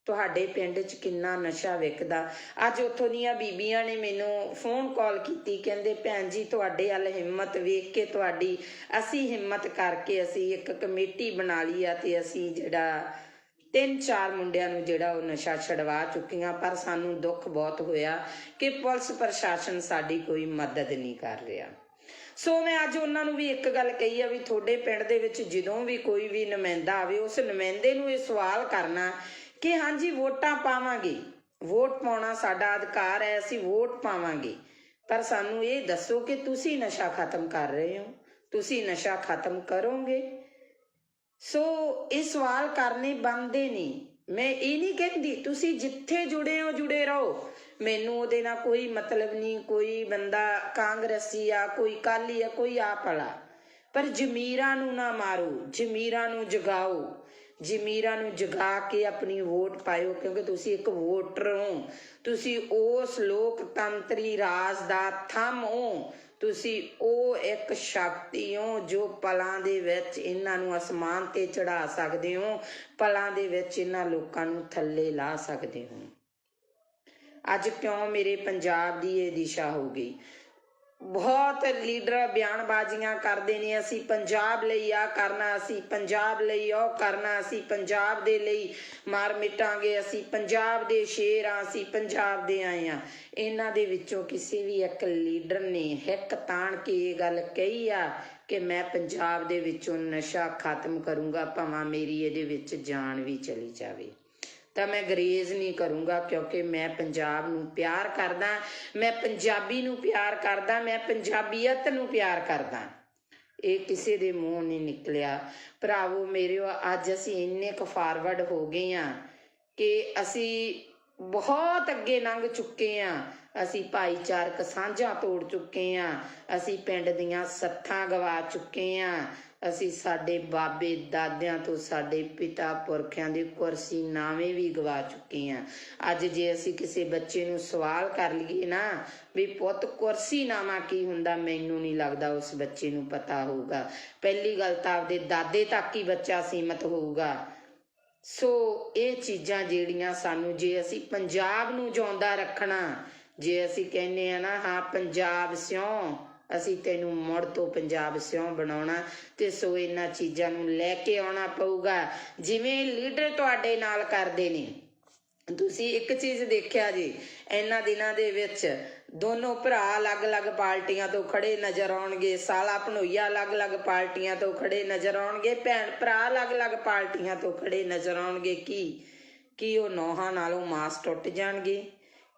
ਤੁਹਾਡੇ ਪਿੰਡ 'ਚ ਕਿੰਨਾ ਨਸ਼ਾ ਵਿਕਦਾ। ਅੱਜ ਉੱਥੋਂ ਦੀਆਂ ਬੀਬੀਆਂ ਨੇ ਮੈਨੂੰ ਫੋਨ ਕਾਲ ਕੀਤੀ, ਕਹਿੰਦੇ ਭੈਣ ਜੀ ਤੁਹਾਡੇ ਵੱਲ ਹਿੰਮਤ ਵੇਖ ਕੇ ਤੁਹਾਡੀ ਅਸੀਂ ਹਿੰਮਤ ਕਰਕੇ ਅਸੀਂ ਇੱਕ ਕਮੇਟੀ ਬਣਾ ਲਈ ਆ ਤੇ ਅਸੀਂ ਜਿਹੜਾ 3-4 ਮੁੰਡਿਆਂ ਨੂੰ ਜਿਹੜਾ ਉਹ ਨਸ਼ਾ ਛਡਵਾ ਚੁੱਕੀਆਂ। ਪਰ ਸਾਨੂੰ ਦੁੱਖ ਬਹੁਤ ਹੋਇਆ ਕਿ ਪੁਲਿਸ ਪ੍ਰਸ਼ਾਸਨ ਸਾਡੀ ਕੋਈ ਮਦਦ ਨਹੀਂ ਕਰ ਰਿਹਾ। ਸੋ ਮੈਂ ਅੱਜ ਉਹਨਾਂ ਨੂੰ ਵੀ ਇੱਕ ਗੱਲ ਕਹੀ ਆ ਵੀ ਤੁਹਾਡੇ ਪਿੰਡ ਦੇ ਵਿੱਚ ਜਦੋਂ ਵੀ ਕੋਈ ਵੀ ਨੁਮਾਇੰਦਾ ਆਵੇ ਉਸ ਨੁਮਾਇੰਦੇ ਨੂੰ ਇਹ ਸਵਾਲ ਕਰਨਾ ਕਿ ਹਾਂਜੀ ਵੋਟਾਂ ਪਾਵਾਂਗੇ, ਵੋਟ ਪਾਉਣਾ ਸਾਡਾ ਅਧਿਕਾਰ ਹੈ, ਅਸੀਂ ਵੋਟ ਪਾਵਾਂਗੇ, ਪਰ ਸਾਨੂੰ ਇਹ ਦੱਸੋ ਕਿ ਤੁਸੀਂ ਨਸ਼ਾ ਖਤਮ ਕਰ ਰਹੇ ਹੋ, ਤੁਸੀਂ ਨਸ਼ਾ ਖਤਮ ਕਰੋਗੇ। ਸੋ ਇਹ ਸਵਾਲ ਕਰਨੇ ਬਣਦੇ ਨਹੀਂ। ਮੈਂ ਇਹ ਨਹੀਂ ਕਹਿੰਦੀ ਤੁਸੀਂ ਜਿੱਥੇ ਜੁੜੇ ਹੋ ਜੁੜੇ ਰਹੋ, ਮੈਨੂੰ ਉਹਦੇ ਨਾਲ ਕੋਈ ਮਤਲਬ ਨਹੀਂ। ਕੋਈ ਬੰਦਾ ਕਾਂਗਰਸੀ ਆ, ਕੋਈ ਅਕਾਲੀ ਆ, ਕੋਈ ਆਪ ਵਾਲਾ, ਪਰ ਜ਼ਮੀਰਾਂ ਨੂੰ ਨਾ ਮਾਰੋ, ਜ਼ਮੀਰਾਂ ਨੂੰ ਜਗਾਓ, ਜ਼ਮੀਰਾਂ ਨੂੰ ਜਗਾ ਕੇ ਆਪਣੀ ਵੋਟ ਪਾਇਓ, ਕਿਉਂਕਿ ਤੁਸੀਂ ਇੱਕ ਵੋਟਰ ਹੋ, ਤੁਸੀਂ ਉਸ ਲੋਕਤੰਤਰੀ ਰਾਜ ਦਾ ਥੰਮ ਹੋ, ਤੁਸੀਂ ਉਹ ਇੱਕ ਸ਼ਕਤੀ ਹੋ ਜੋ ਪਲਾਂ ਦੇ ਵਿੱਚ ਇਹਨਾਂ ਨੂੰ ਅਸਮਾਨ ਤੇ ਚੜਾ ਸਕਦੇ ਹੋ, ਪਲਾਂ ਦੇ ਵਿੱਚ ਇਹਨਾਂ ਲੋਕਾਂ ਨੂੰ ਥੱਲੇ ਲਾ ਸਕਦੇ ਹੋ। ਅੱਜ ਕਿਉਂ ਮੇਰੇ ਪੰਜਾਬ ਦੀ ਇਹ ਦਿਸ਼ਾ ਹੋ ਗਈ। ਬਹੁਤ ਲੀਡਰ ਬਿਆਨਬਾਜ਼ੀਆਂ ਕਰਦੇ ਨੇ, ਅਸੀਂ ਪੰਜਾਬ ਲਈ ਆ ਕਰਨਾ, ਅਸੀਂ ਪੰਜਾਬ ਲਈ ਉਹ ਕਰਨਾ, ਅਸੀਂ ਪੰਜਾਬ ਦੇ ਲਈ ਮਾਰ ਮਿਟਾਂਗੇ, ਅਸੀਂ ਪੰਜਾਬ ਦੇ ਸ਼ੇਰ ਆ, ਅਸੀਂ ਪੰਜਾਬ ਦੇ ਆਏ ਆ। ਇਹਨਾਂ ਦੇ ਵਿੱਚੋਂ ਕਿਸੇ ਵੀ ਇੱਕ ਲੀਡਰ ਨੇ ਹਿੱਕ ਤਾਣ ਕੇ ਇਹ ਗੱਲ ਕਹੀ ਆ ਕਿ ਮੈਂ ਪੰਜਾਬ ਦੇ ਵਿੱਚੋਂ ਨਸ਼ਾ ਖਤਮ ਕਰੂੰਗਾ, ਭਾਵੇਂ ਮੇਰੀ ਇਹਦੇ ਵਿੱਚ ਜਾਨ ਵੀ ਚਲੀ ਜਾਵੇ, ਤਾਂ ਮੈਂ ਗਰੇਜ਼ ਨਹੀਂ ਕਰੂੰਗਾ, ਕਿਉਂਕਿ ਮੈਂ ਪੰਜਾਬ ਨੂੰ ਪਿਆਰ ਕਰਦਾ, ਮੈਂ ਪੰਜਾਬੀ ਨੂੰ ਪਿਆਰ ਕਰਦਾ, ਮੈਂ ਪੰਜਾਬੀਅਤ ਨੂੰ ਪਿਆਰ ਕਰਦਾ। ਇਹ ਕਿਸੇ ਦੇ ਮੂੰਹ ਨਹੀਂ ਨਿਕਲਿਆ। ਭਰਾਵੋ ਮੇਰਿਓ, ਅੱਜ ਅਸੀਂ ਇੰਨੇ ਕੁ ਫਾਰਵਰਡ ਹੋ ਗਏ ਹਾਂ ਕਿ ਅਸੀਂ ਬਹੁਤ ਅੱਗੇ ਲੰਘ ਚੁੱਕੇ ਆ। ਅਸੀਂ ਭਾਈਚਾਰਕ ਸਾਂਝਾਂ ਤੋੜ ਚੁੱਕੇ ਆ। ਅਸੀਂ ਪਿੰਡ ਦੀਆਂ ਸੱਥਾਂ ਗਵਾ ਚੁੱਕੇ ਆ। ਅਸੀਂ ਸਾਡੇ ਬਾਬੇ ਦਾਦਿਆਂ ਤੋਂ ਸਾਡੇ ਪਿਤਾ ਪੁਰਖਿਆਂ ਦੇ ਕੁਰਸੀ ਨਾਵੇਂ ਵੀ ਗਵਾ ਚੁੱਕੇ ਆ। ਅੱਜ ਜੇ ਅਸੀਂ ਕਿਸੇ ਬੱਚੇ ਨੂੰ ਸਵਾਲ ਕਰ ਲਈਏ ਨਾ ਵੀ ਪੁੱਤ ਕੁਰਸੀ ਨਾਮਾ ਕੀ ਹੁੰਦਾ, ਮੈਨੂੰ ਨਹੀਂ ਲੱਗਦਾ ਉਸ ਬੱਚੇ ਨੂੰ ਪਤਾ ਹੋਊਗਾ। ਪਹਿਲੀ ਗੱਲ ਤਾਂ ਆਪਦੇ ਦਾਦੇ ਤੱਕ ਹੀ ਬੱਚਾ ਸੀਮਤ ਹੋਊਗਾ। ਸੋ ਇਹ ਚੀਜ਼ਾਂ ਜਿਹੜੀਆਂ ਸਾਨੂੰ, ਜੇ ਅਸੀਂ ਪੰਜਾਬ ਨੂੰ ਜਿਉਂਦਾ ਰੱਖਣਾ, ਜੇ ਅਸੀਂ ਕਹਿੰਦੇ ਆ ਨਾ ਹਾਂ ਪੰਜਾਬ ਸਿਉਂ, ਅਸੀਂ ਤੈਨੂੰ ਮੁੜ ਤੋਂ ਪੰਜਾਬ ਸਿਉਂ ਬਣਾਉਣਾ, ਤੇ ਸੋ ਇਹਨਾਂ ਚੀਜ਼ਾਂ ਨੂੰ ਲੈ ਕੇ ਆਉਣਾ ਪਊਗਾ ਜਿਵੇਂ ਲੀਡਰ ਤੁਹਾਡੇ ਨਾਲ ਕਰਦੇ ਨੇ। ਤੁਸੀਂ ਇੱਕ ਚੀਜ਼ ਦੇਖਿਆ ਜੀ, ਇਹਨਾਂ ਦਿਨਾਂ ਦੇ ਵਿੱਚ ਦੋਨੋਂ ਭਰਾ ਅਲੱਗ-ਅਲੱਗ ਪਾਰਟੀਆਂ ਤੋਂ ਖੜੇ ਨਜ਼ਰ ਆਉਣਗੇ, ਸਾਲਾ ਭਣੋਈਆ ਅਲੱਗ-ਅਲੱਗ ਪਾਰਟੀਆਂ ਤੋਂ ਖੜੇ ਨਜ਼ਰ ਆਉਣਗੇ, ਭੈਣ ਭਰਾ ਅਲੱਗ-ਅਲੱਗ ਪਾਰਟੀਆਂ ਤੋਂ ਖੜੇ ਨਜ਼ਰ ਆਉਣਗੇ। ਕੀ ਉਹ ਨੌਹਾਂ ਨਾਲੋਂ ਮਾਸ ਟੁੱਟ ਜਾਣਗੇ?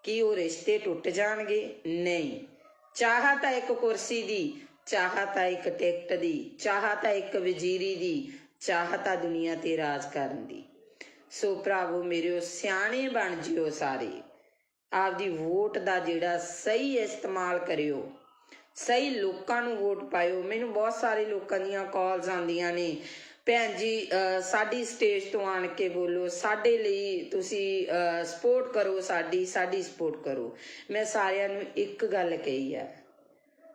ਕੀ ਉਹ ਰਿਸ਼ਤੇ ਟੁੱਟ ਜਾਣਗੇ? ਨਹੀਂ। ਚਾਹ ਤਾਂ ਇੱਕ ਕੁਰਸੀ ਦੀ, ਚਾਹ ਤਾਂ ਇੱਕ ਟਿਕਟ ਦੀ, ਚਾਹ ਤਾਂ ਇੱਕ ਵਜ਼ੀਰੀ ਦੀ, ਚਾਹ ਤਾਂ ਦੁਨੀਆ ਤੇ ਰਾਜ ਕਰਨ ਦੀ। ਸੋ ਭਰਾਵੋ ਮੇਰਿਓ, ਸਿਆਣੇ ਬਣ ਜਿਓ ਸਾਰੇ। ਆਪਦੀ ਵੋਟ ਦਾ ਜਿਹੜਾ ਸਹੀ ਇਸਤੇਮਾਲ ਕਰਿਓ, ਸਹੀ ਲੋਕਾਂ ਨੂੰ ਵੋਟ ਪਾਇਓ। ਮੈਨੂੰ ਬਹੁਤ ਸਾਰੇ ਲੋਕਾਂ ਦੀਆਂ ਕਾਲਸ ਆਉਂਦੀਆਂ ਨੇ, ਭੈਣ ਜੀ ਸਾਡੀ ਸਟੇਜ ਤੋਂ ਆਣ ਕੇ ਬੋਲੋ, ਸਾਡੇ ਲਈ ਤੁਸੀਂ ਸਪੋਰਟ ਕਰੋ, ਸਾਡੀ ਸਪੋਰਟ ਕਰੋ। ਮੈਂ ਸਾਰਿਆਂ ਨੂੰ ਇੱਕ ਗੱਲ ਕਹੀ ਆ,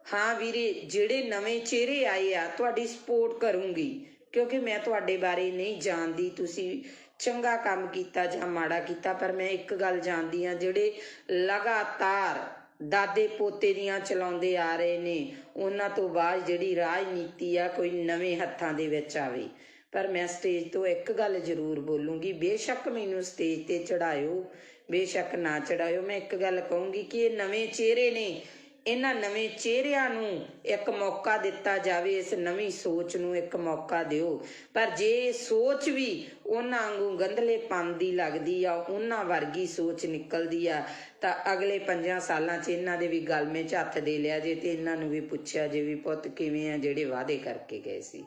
ਹਾਂ ਵੀਰੇ ਜਿਹੜੇ ਨਵੇਂ ਚਿਹਰੇ ਆਏ ਆ ਤੁਹਾਡੀ ਸਪੋਰਟ ਕਰੂੰਗੀ, ਕਿਉਂਕਿ ਮੈਂ ਤੁਹਾਡੇ ਬਾਰੇ ਨਹੀਂ ਜਾਣਦੀ ਤੁਸੀਂ ਚੰਗਾ ਕੰਮ ਕੀਤਾ ਜਾਂ ਮਾੜਾ ਕੀਤਾ, ਪਰ ਮੈਂ ਇੱਕ ਗੱਲ ਜਾਣਦੀ ਹਾਂ, ਜਿਹੜੇ ਲਗਾਤਾਰ ਦਾਦੇ ਪੋਤੇ ਦੀਆਂ ਚਲਾਉਂਦੇ ਆ ਰਹੇ ਨੇ, ਉਹਨਾਂ ਤੋਂ ਬਾਅਦ ਜਿਹੜੀ ਰਾਜਨੀਤੀ ਆ ਕੋਈ ਨਵੇਂ ਹੱਥਾਂ ਦੇ ਵਿੱਚ ਆਵੇ। ਪਰ ਮੈਂ ਸਟੇਜ ਤੋਂ ਇੱਕ ਗੱਲ ਜ਼ਰੂਰ ਬੋਲੂੰਗੀ, ਬੇਸ਼ੱਕ ਮੈਨੂੰ ਸਟੇਜ ਤੇ ਚੜਾਇਓ, ਬੇਸ਼ੱਕ ਨਾ ਚੜਾਇਓ, ਮੈਂ ਇੱਕ ਗੱਲ ਕਹੂੰਗੀ ਕਿ ਇਹ ਨਵੇਂ ਚਿਹਰੇ ਨੇ, ਇਹਨਾਂ ਨਵੇਂ ਚਿਹਰਿਆਂ ਨੂੰ ਇੱਕ ਮੌਕਾ ਦਿੱਤਾ ਜਾਵੇ, ਇਸ ਨਵੀਂ ਸੋਚ ਨੂੰ ਇੱਕ ਮੌਕਾ ਦਿਓ। ਪਰ ਜੇ ਸੋਚ ਵੀ ਉਹਨਾਂ ਵਾਂਗੂ ਗੰਧਲੇਪਨ ਦੀ ਲੱਗਦੀ ਆ, ਉਹਨਾਂ ਵਰਗੀ ਸੋਚ ਨਿਕਲਦੀ ਆ, ਤਾਂ ਅਗਲੇ 5 ਸਾਲਾਂ 'ਚ ਇਹਨਾਂ ਦੇ ਵੀ ਗਲਮੇ 'ਚ ਹੱਥ ਦੇ ਲਿਆ ਜੇ, ਤੇ ਇਹਨਾਂ ਨੂੰ ਵੀ ਪੁੱਛਿਆ ਜੇ ਵੀ ਪੁੱਤ ਕਿਵੇਂ ਆ ਜਿਹੜੇ ਵਾਅਦੇ ਕਰਕੇ ਗਏ ਸੀ।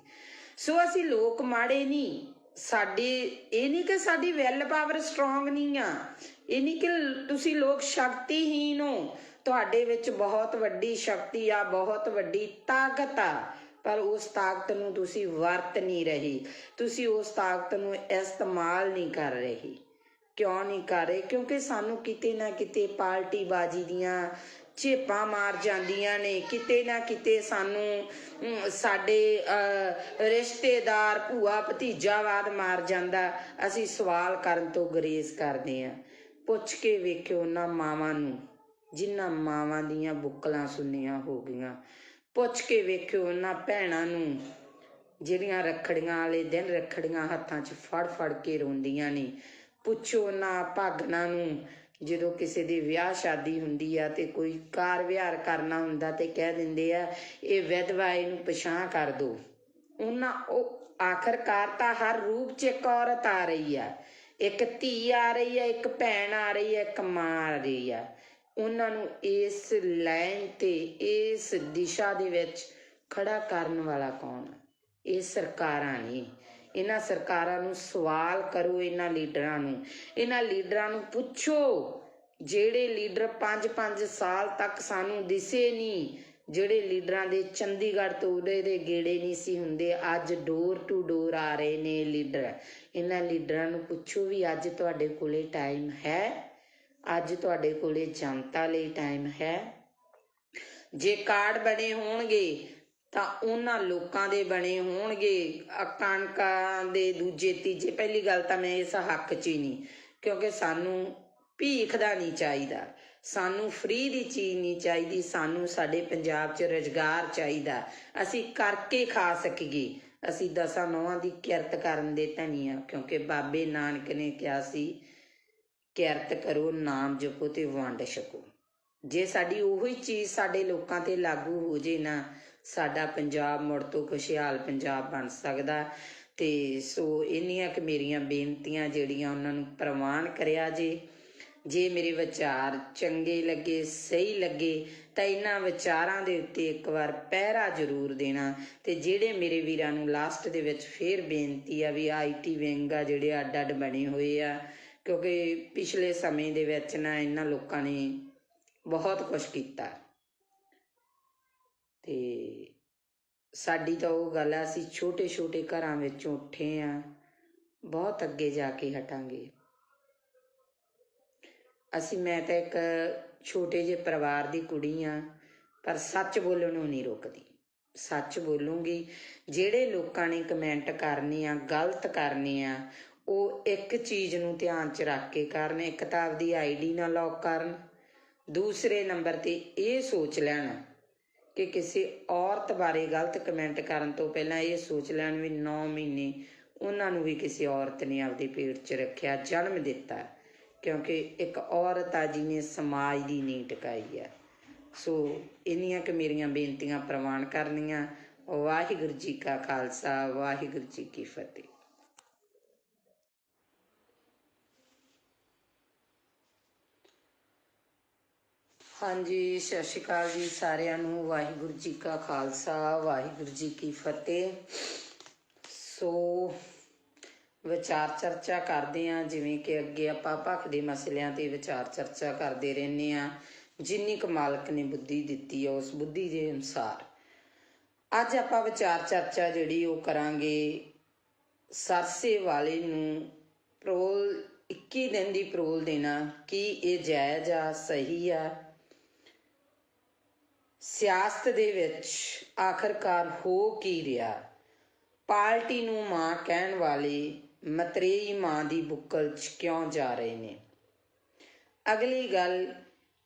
ਸੋ ਅਸੀਂ ਲੋਕ ਮਾੜੇ ਨਹੀਂ, ਸਾਡੇ ਇਹ ਨਹੀਂ ਕਿ ਸਾਡੀ ਵੈਲ ਪਾਵਰ ਸਟਰੋਂਗ ਨਹੀਂ ਆ, ਇਹ ਨਹੀਂ ਕਿ ਤੁਸੀਂ ਲੋਕ ਸ਼ਕਤੀਹੀਨ ਹੋ। ਤੁਹਾਡੇ ਵਿੱਚ ਬਹੁਤ ਵੱਡੀ ਸ਼ਕਤੀ ਆ, ਬਹੁਤ ਵੱਡੀ ਤਾਕਤ ਆ, ਪਰ ਉਸ ਤਾਕਤ ਨੂੰ ਤੁਸੀਂ ਵਰਤ ਨਹੀਂ ਰਹੇ, ਤੁਸੀਂ ਉਸ ਤਾਕਤ ਨੂੰ ਇਸਤੇਮਾਲ ਨਹੀਂ ਕਰ ਰਹੇ। ਕਿਉਂ ਨਹੀਂ ਕਰ ਰਹੇ? ਕਿਉਂਕਿ ਸਾਨੂੰ ਕਿਤੇ ਨਾ ਕਿਤੇ ਪਾਰਟੀਬਾਜ਼ੀ ਦੀਆਂ ਝੇਪਾਂ ਮਾਰ ਜਾਂਦੀਆਂ ਨੇ, ਕਿਤੇ ਨਾ ਕਿਤੇ ਸਾਨੂੰ ਸਾਡੇ ਰਿਸ਼ਤੇਦਾਰ ਭੂਆ ਭਤੀਜਾਵਾਦ ਮਾਰ ਜਾਂਦਾ। ਅਸੀਂ ਸਵਾਲ ਕਰਨ ਤੋਂ ਗੁਰੇਜ਼ ਕਰਦੇ ਹਾਂ। ਪੁੱਛ ਕੇ ਵੇਖਿਓ ਉਹਨਾਂ ਮਾਵਾਂ ਨੂੰ ਜਿਨ੍ਹਾਂ ਮਾਵਾਂ ਦੀਆਂ ਬੁੱਕਲਾਂ ਸੁੰਨੀਆਂ ਹੋ ਗਈਆਂ, ਪੁੱਛ ਕੇ ਵੇਖਿਓ ਉਹਨਾਂ ਭੈਣਾਂ ਨੂੰ ਜਿਹੜੀਆਂ ਰੱਖੜੀਆਂ ਵਾਲੇ ਦਿਨ ਰੱਖੜੀਆਂ ਹੱਥਾਂ 'ਚ ਫੜ ਫੜ ਕੇ ਰੋਂਦੀਆਂ ਨੇ, ਪੁੱਛੋ ਉਹਨਾਂ ਭਾਗਨਾਂ ਨੂੰ ਜਦੋਂ ਕਿਸੇ ਦੀ ਵਿਆਹ ਸ਼ਾਦੀ ਹੁੰਦੀ ਆ ਤੇ ਕੋਈ ਕਾਰ ਵਿਹਾਰ ਕਰਨਾ ਹੁੰਦਾ ਤੇ ਕਹਿ ਦਿੰਦੇ ਆ ਇਹ ਵਿਧਵਾ, ਇਹਨੂੰ ਪਛਾਣ ਕਰ ਦਿਓ। ਉਹਨਾਂ ਉਹ ਆਖਰਕਾਰ ਤਾਂ ਹਰ ਰੂਪ 'ਚ ਇੱਕ ਔਰਤ ਆ ਰਹੀ ਆ, ਇੱਕ ਧੀ ਆ ਰਹੀ ਆ, ਇੱਕ ਭੈਣ ਆ ਰਹੀ ਆ, ਇੱਕ ਮਾਂ ਆ ਰਹੀ ਆ। ਉਹਨਾਂ ਨੂੰ ਇਸ ਲਾਈਨ ਤੇ ਇਸ ਦਿਸ਼ਾ ਦੇ ਵਿੱਚ ਖੜਾ ਕਰਨ ਵਾਲਾ ਕੌਣ? ਇਹ ਸਰਕਾਰਾਂ ਨੇ। ਇਹਨਾਂ ਸਰਕਾਰਾਂ ਨੂੰ ਸਵਾਲ ਕਰੋ, ਇਹਨਾਂ ਲੀਡਰਾਂ ਨੂੰ ਪੁੱਛੋ ਜਿਹੜੇ ਲੀਡਰ 5-5 ਸਾਲ ਤੱਕ ਸਾਨੂੰ ਦਿਸੇ ਨਹੀਂ, ਜਿਹੜੇ ਲੀਡਰਾਂ ਦੇ ਚੰਡੀਗੜ੍ਹ ਤੋਂ ਉਰੇ ਦੇ ਗੇੜੇ ਨਹੀਂ ਸੀ ਹੁੰਦੇ, ਅੱਜ ਡੋਰ ਟੂ ਡੋਰ ਆ ਰਹੇ ਨੇ ਲੀਡਰ। ਇਹਨਾਂ ਲੀਡਰਾਂ ਨੂੰ ਪੁੱਛੋ ਵੀ ਅੱਜ ਤੁਹਾਡੇ ਕੋਲੇ ਟਾਈਮ ਹੈ? ਅੱਜ ਤੁਹਾਡੇ ਕੋਲੇ ਜਨਤਾ ਲਈ ਟਾਈਮ ਹੈ? ਜੇ ਕਾਰਡ ਬਣੇ ਹੋਣਗੇ ਤਾਂ ਉਹਨਾਂ ਲੋਕਾਂ ਦੇ ਬਣੇ ਹੋਣਗੇ, ਕਣਕਾਂ ਦੇ ਦੂਜੇ ਤੀਜੇ। ਪਹਿਲੀ ਗੱਲ ਤਾਂ ਮੈਂ ਇਸ ਹੱਕ 'ਚ ਹੀ ਨਹੀਂ, ਕਿਉਂਕਿ ਸਾਨੂੰ ਭੀਖ ਦਾ ਨਹੀਂ ਚਾਹੀਦਾ, ਸਾਨੂੰ ਫ੍ਰੀ ਦੀ ਚੀਜ਼ ਨਹੀਂ ਚਾਹੀਦੀ, ਸਾਨੂੰ ਸਾਡੇ ਪੰਜਾਬ 'ਚ ਰੁਜ਼ਗਾਰ ਚਾਹੀਦਾ, ਅਸੀਂ ਕਰਕੇ ਖਾ ਸਕੀਏ। ਅਸੀਂ 10 ਨੌਹਾਂ ਦੀ ਕਿਰਤ ਕਰਨ ਦੇ ਧਨੀ ਆ, ਕਿਉਂਕਿ ਬਾਬੇ ਨਾਨਕ ਨੇ ਕਿਹਾ ਸੀ ਕਿਰਤ ਕਰੋ, ਨਾਮ ਜਪੋ ਤੇ ਵੰਡ ਛਕੋ। ਜੇ ਸਾਡੀ ਉਹੀ ਚੀਜ਼ ਸਾਡੇ ਲੋਕਾਂ ਤੇ ਲਾਗੂ ਹੋ ਜੇ ਨਾ, ਸਾਡਾ ਪੰਜਾਬ ਮੁੜ ਤੋਂ ਖੁਸ਼ਹਾਲ ਪੰਜਾਬ ਬਣ ਸਕਦਾ। ਤੇ ਸੋ ਇੰਨੀਆਂ ਕਿ ਮੇਰੀਆਂ ਬੇਨਤੀਆਂ ਜਿਹੜੀਆਂ ਉਹਨਾਂ ਨੂੰ ਪ੍ਰਵਾਨ ਕਰਿਆ ਜੇ ਮੇਰੇ ਵਿਚਾਰ ਚੰਗੇ ਲੱਗੇ, ਸਹੀ ਲੱਗੇ, ਤਾਂ ਇਹਨਾਂ ਵਿਚਾਰਾਂ ਦੇ ਉੱਤੇ ਇੱਕ ਵਾਰ ਪਹਿਰਾ ਜ਼ਰੂਰ ਦੇਣਾ। ਤੇ ਜਿਹੜੇ ਮੇਰੇ ਵੀਰਾਂ ਨੂੰ ਲਾਸਟ ਦੇ ਵਿੱਚ ਫੇਰ ਬੇਨਤੀ ਆ ਵੀ IT ਵਿੰਗ ਆ ਜਿਹੜੇ ਅੱਡ ਅੱਡ ਬਣੇ ਹੋਏ ਆ, ਕਿਉਂਕਿ ਪਿਛਲੇ ਸਮੇਂ ਦੇ ਵਿੱਚ ਨਾ ਇਹਨਾਂ ਲੋਕਾਂ ਨੇ ਬਹੁਤ ਕੁਛ ਕੀਤਾ ਤੇ ਸਾਡੀ ਤਾਂ ਉਹ ਗੱਲ ਆ, ਅਸੀਂ ਛੋਟੇ ਛੋਟੇ ਘਰਾਂ ਵਿੱਚੋਂ ਉੱਠੇ ਆ, ਬਹੁਤ ਅੱਗੇ ਜਾ ਕੇ ਹਟਾਂਗੇ। ਮੈਂ ਤਾਂ ਇੱਕ ਛੋਟੇ ਜਿਹੇ ਪਰਿਵਾਰ ਦੀ ਕੁੜੀ ਆ, ਪਰ ਸੱਚ ਬੋਲਣ ਨੂੰ ਨਹੀਂ ਰੁਕਦੀ। ਸੱਚ ਬੋਲੂੰਗੀ। ਜਿਹੜੇ ਲੋਕਾਂ ਨੇ ਕਮੈਂਟ ਕਰਨੇ ਆ, ਗਲਤ ਕਰਨੇ ਆ, ਉਹ ਇੱਕ ਚੀਜ਼ ਨੂੰ ਧਿਆਨ 'ਚ ਰੱਖ ਕੇ ਕਰਨ। ਇੱਕ ਤਾਂ ਆਪਦੀ ID ਨਾ ਲੌਕ ਕਰਨ, ਦੂਸਰੇ ਨੰਬਰ 'ਤੇ ਇਹ ਸੋਚ ਲੈਣ ਕਿ ਕਿਸੇ ਔਰਤ ਬਾਰੇ ਗਲਤ ਕਮੈਂਟ ਕਰਨ ਤੋਂ ਪਹਿਲਾਂ ਇਹ ਸੋਚ ਲੈਣ ਵੀ 9 ਮਹੀਨੇ ਉਹਨਾਂ ਨੂੰ ਵੀ ਕਿਸੇ ਔਰਤ ਨੇ ਆਪਦੇ ਪੇਟ 'ਚ ਰੱਖਿਆ, ਜਨਮ ਦਿੱਤਾ, ਕਿਉਂਕਿ ਇੱਕ ਔਰਤ ਆ ਜਿਹਨੇ ਸਮਾਜ ਦੀ ਨੀਂਹ ਟਿਕਾਈ ਆ। ਸੋ ਇੰਨੀਆਂ ਕੁ ਮੇਰੀਆਂ ਬੇਨਤੀਆਂ ਪ੍ਰਵਾਨ ਕਰਨੀਆਂ। ਵਾਹਿਗੁਰੂ ਜੀ ਕਾ ਖਾਲਸਾ, ਵਾਹਿਗੁਰੂ ਜੀ ਕੀ ਫਤਿਹ। ਹਾਂਜੀ, ਸਤਿ ਸ਼੍ਰੀ ਅਕਾਲ ਜੀ ਸਾਰਿਆਂ ਨੂੰ। ਵਾਹਿਗੁਰੂ ਜੀ ਕਾ ਖਾਲਸਾ, ਵਾਹਿਗੁਰੂ ਜੀ ਕੀ ਫਤਿਹ। ਸੋ ਵਿਚਾਰ ਚਰਚਾ ਕਰਦੇ ਹਾਂ, ਜਿਵੇਂ ਕਿ ਅੱਗੇ ਆਪਾਂ ਭਖ ਦੇ ਮਸਲਿਆਂ 'ਤੇ ਵਿਚਾਰ ਚਰਚਾ ਕਰਦੇ ਰਹਿੰਦੇ ਹਾਂ। ਜਿੰਨੀ ਕੁ ਮਾਲਕ ਨੇ ਬੁੱਧੀ ਦਿੱਤੀ ਆ, ਉਸ ਬੁੱਧੀ ਦੇ ਅਨੁਸਾਰ ਅੱਜ ਆਪਾਂ ਵਿਚਾਰ ਚਰਚਾ ਜਿਹੜੀ ਉਹ ਕਰਾਂਗੇ। ਸਰਸੇ ਵਾਲੇ ਨੂੰ ਪਰੋਲ 21 ਦਿਨ ਦੀ ਪਰੋਲ ਦੇਣਾ, ਕੀ ਇਹ ਜਾਇਜ਼ ਆ, ਸਹੀ ਆ? ਸਿਆਸਤ ਦੇ ਵਿੱਚ ਆਖਰਕਾਰ ਹੋ ਕੀ ਰਿਹਾ? ਪਾਰਟੀ ਨੂੰ ਮਾਂ ਕਹਿਣ ਵਾਲੇ ਮਤਰੇਈ ਮਾਂ ਦੀ ਬੁੱਕਲ 'ਚ ਕਿਉਂ ਜਾ ਰਹੇ ਨੇ? ਅਗਲੀ ਗੱਲ,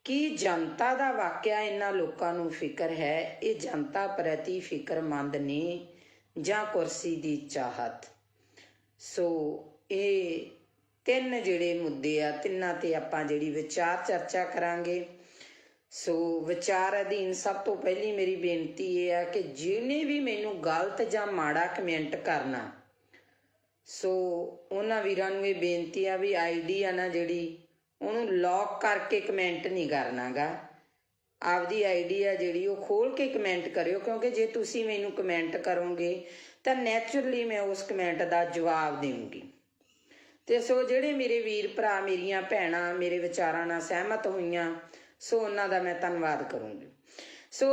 ਕੀ ਜਨਤਾ ਦਾ ਵਾਕਿਆ ਇਹਨਾਂ ਲੋਕਾਂ ਨੂੰ ਫਿਕਰ ਹੈ? ਇਹ ਜਨਤਾ ਪ੍ਰਤੀ ਫਿਕਰਮੰਦ ਨੇ ਜਾਂ ਕੁਰਸੀ ਦੀ ਚਾਹਤ? ਸੋ ਇਹ ਤਿੰਨ ਜਿਹੜੇ ਮੁੱਦੇ ਆ, ਤਿੰਨਾਂ 'ਤੇ ਆਪਾਂ ਜਿਹੜੀ ਵਿਚਾਰ ਚਰਚਾ ਕਰਾਂਗੇ। ਸੋ ਵਿਚਾਰ ਅਧੀਨ ਸਭ ਤੋਂ ਪਹਿਲੀ ਮੇਰੀ ਬੇਨਤੀ ਇਹ ਆ ਕਿ ਜਿਹਨੇ ਵੀ ਮੈਨੂੰ ਗਲਤ ਜਾਂ ਮਾੜਾ ਕਮੈਂਟ ਕਰਨਾ, ਸੋ ਉਹਨਾਂ ਵੀਰਾਂ ਨੂੰ ਇਹ ਬੇਨਤੀ ਆ ਵੀ ID ਆ ਨਾ ਜਿਹੜੀ, ਉਹਨੂੰ ਲੌਕ ਕਰਕੇ ਕਮੈਂਟ ਨਹੀਂ ਕਰਨਾ ਗਾ। ਆਪਦੀ ID ਆ ਜਿਹੜੀ ਉਹ ਖੋਲ ਕੇ ਕਮੈਂਟ ਕਰਿਓ, ਕਿਉਂਕਿ ਜੇ ਤੁਸੀਂ ਮੈਨੂੰ ਕਮੈਂਟ ਕਰੋਗੇ ਤਾਂ ਨੈਚੁਰਲੀ ਮੈਂ ਉਸ ਕਮੈਂਟ ਦਾ ਜਵਾਬ ਦੇਵਾਂਗੀ। ਤੇ ਸੋ ਜਿਹੜੇ ਮੇਰੇ ਵੀਰ ਭਰਾ, ਮੇਰੀਆਂ ਭੈਣਾਂ ਮੇਰੇ ਵਿਚਾਰਾਂ ਨਾਲ ਸਹਿਮਤ ਹੋਈਆਂ, ਸੋ ਉਹਨਾਂ ਦਾ ਮੈਂ ਧੰਨਵਾਦ ਕਰੂੰਗੀ। ਸੋ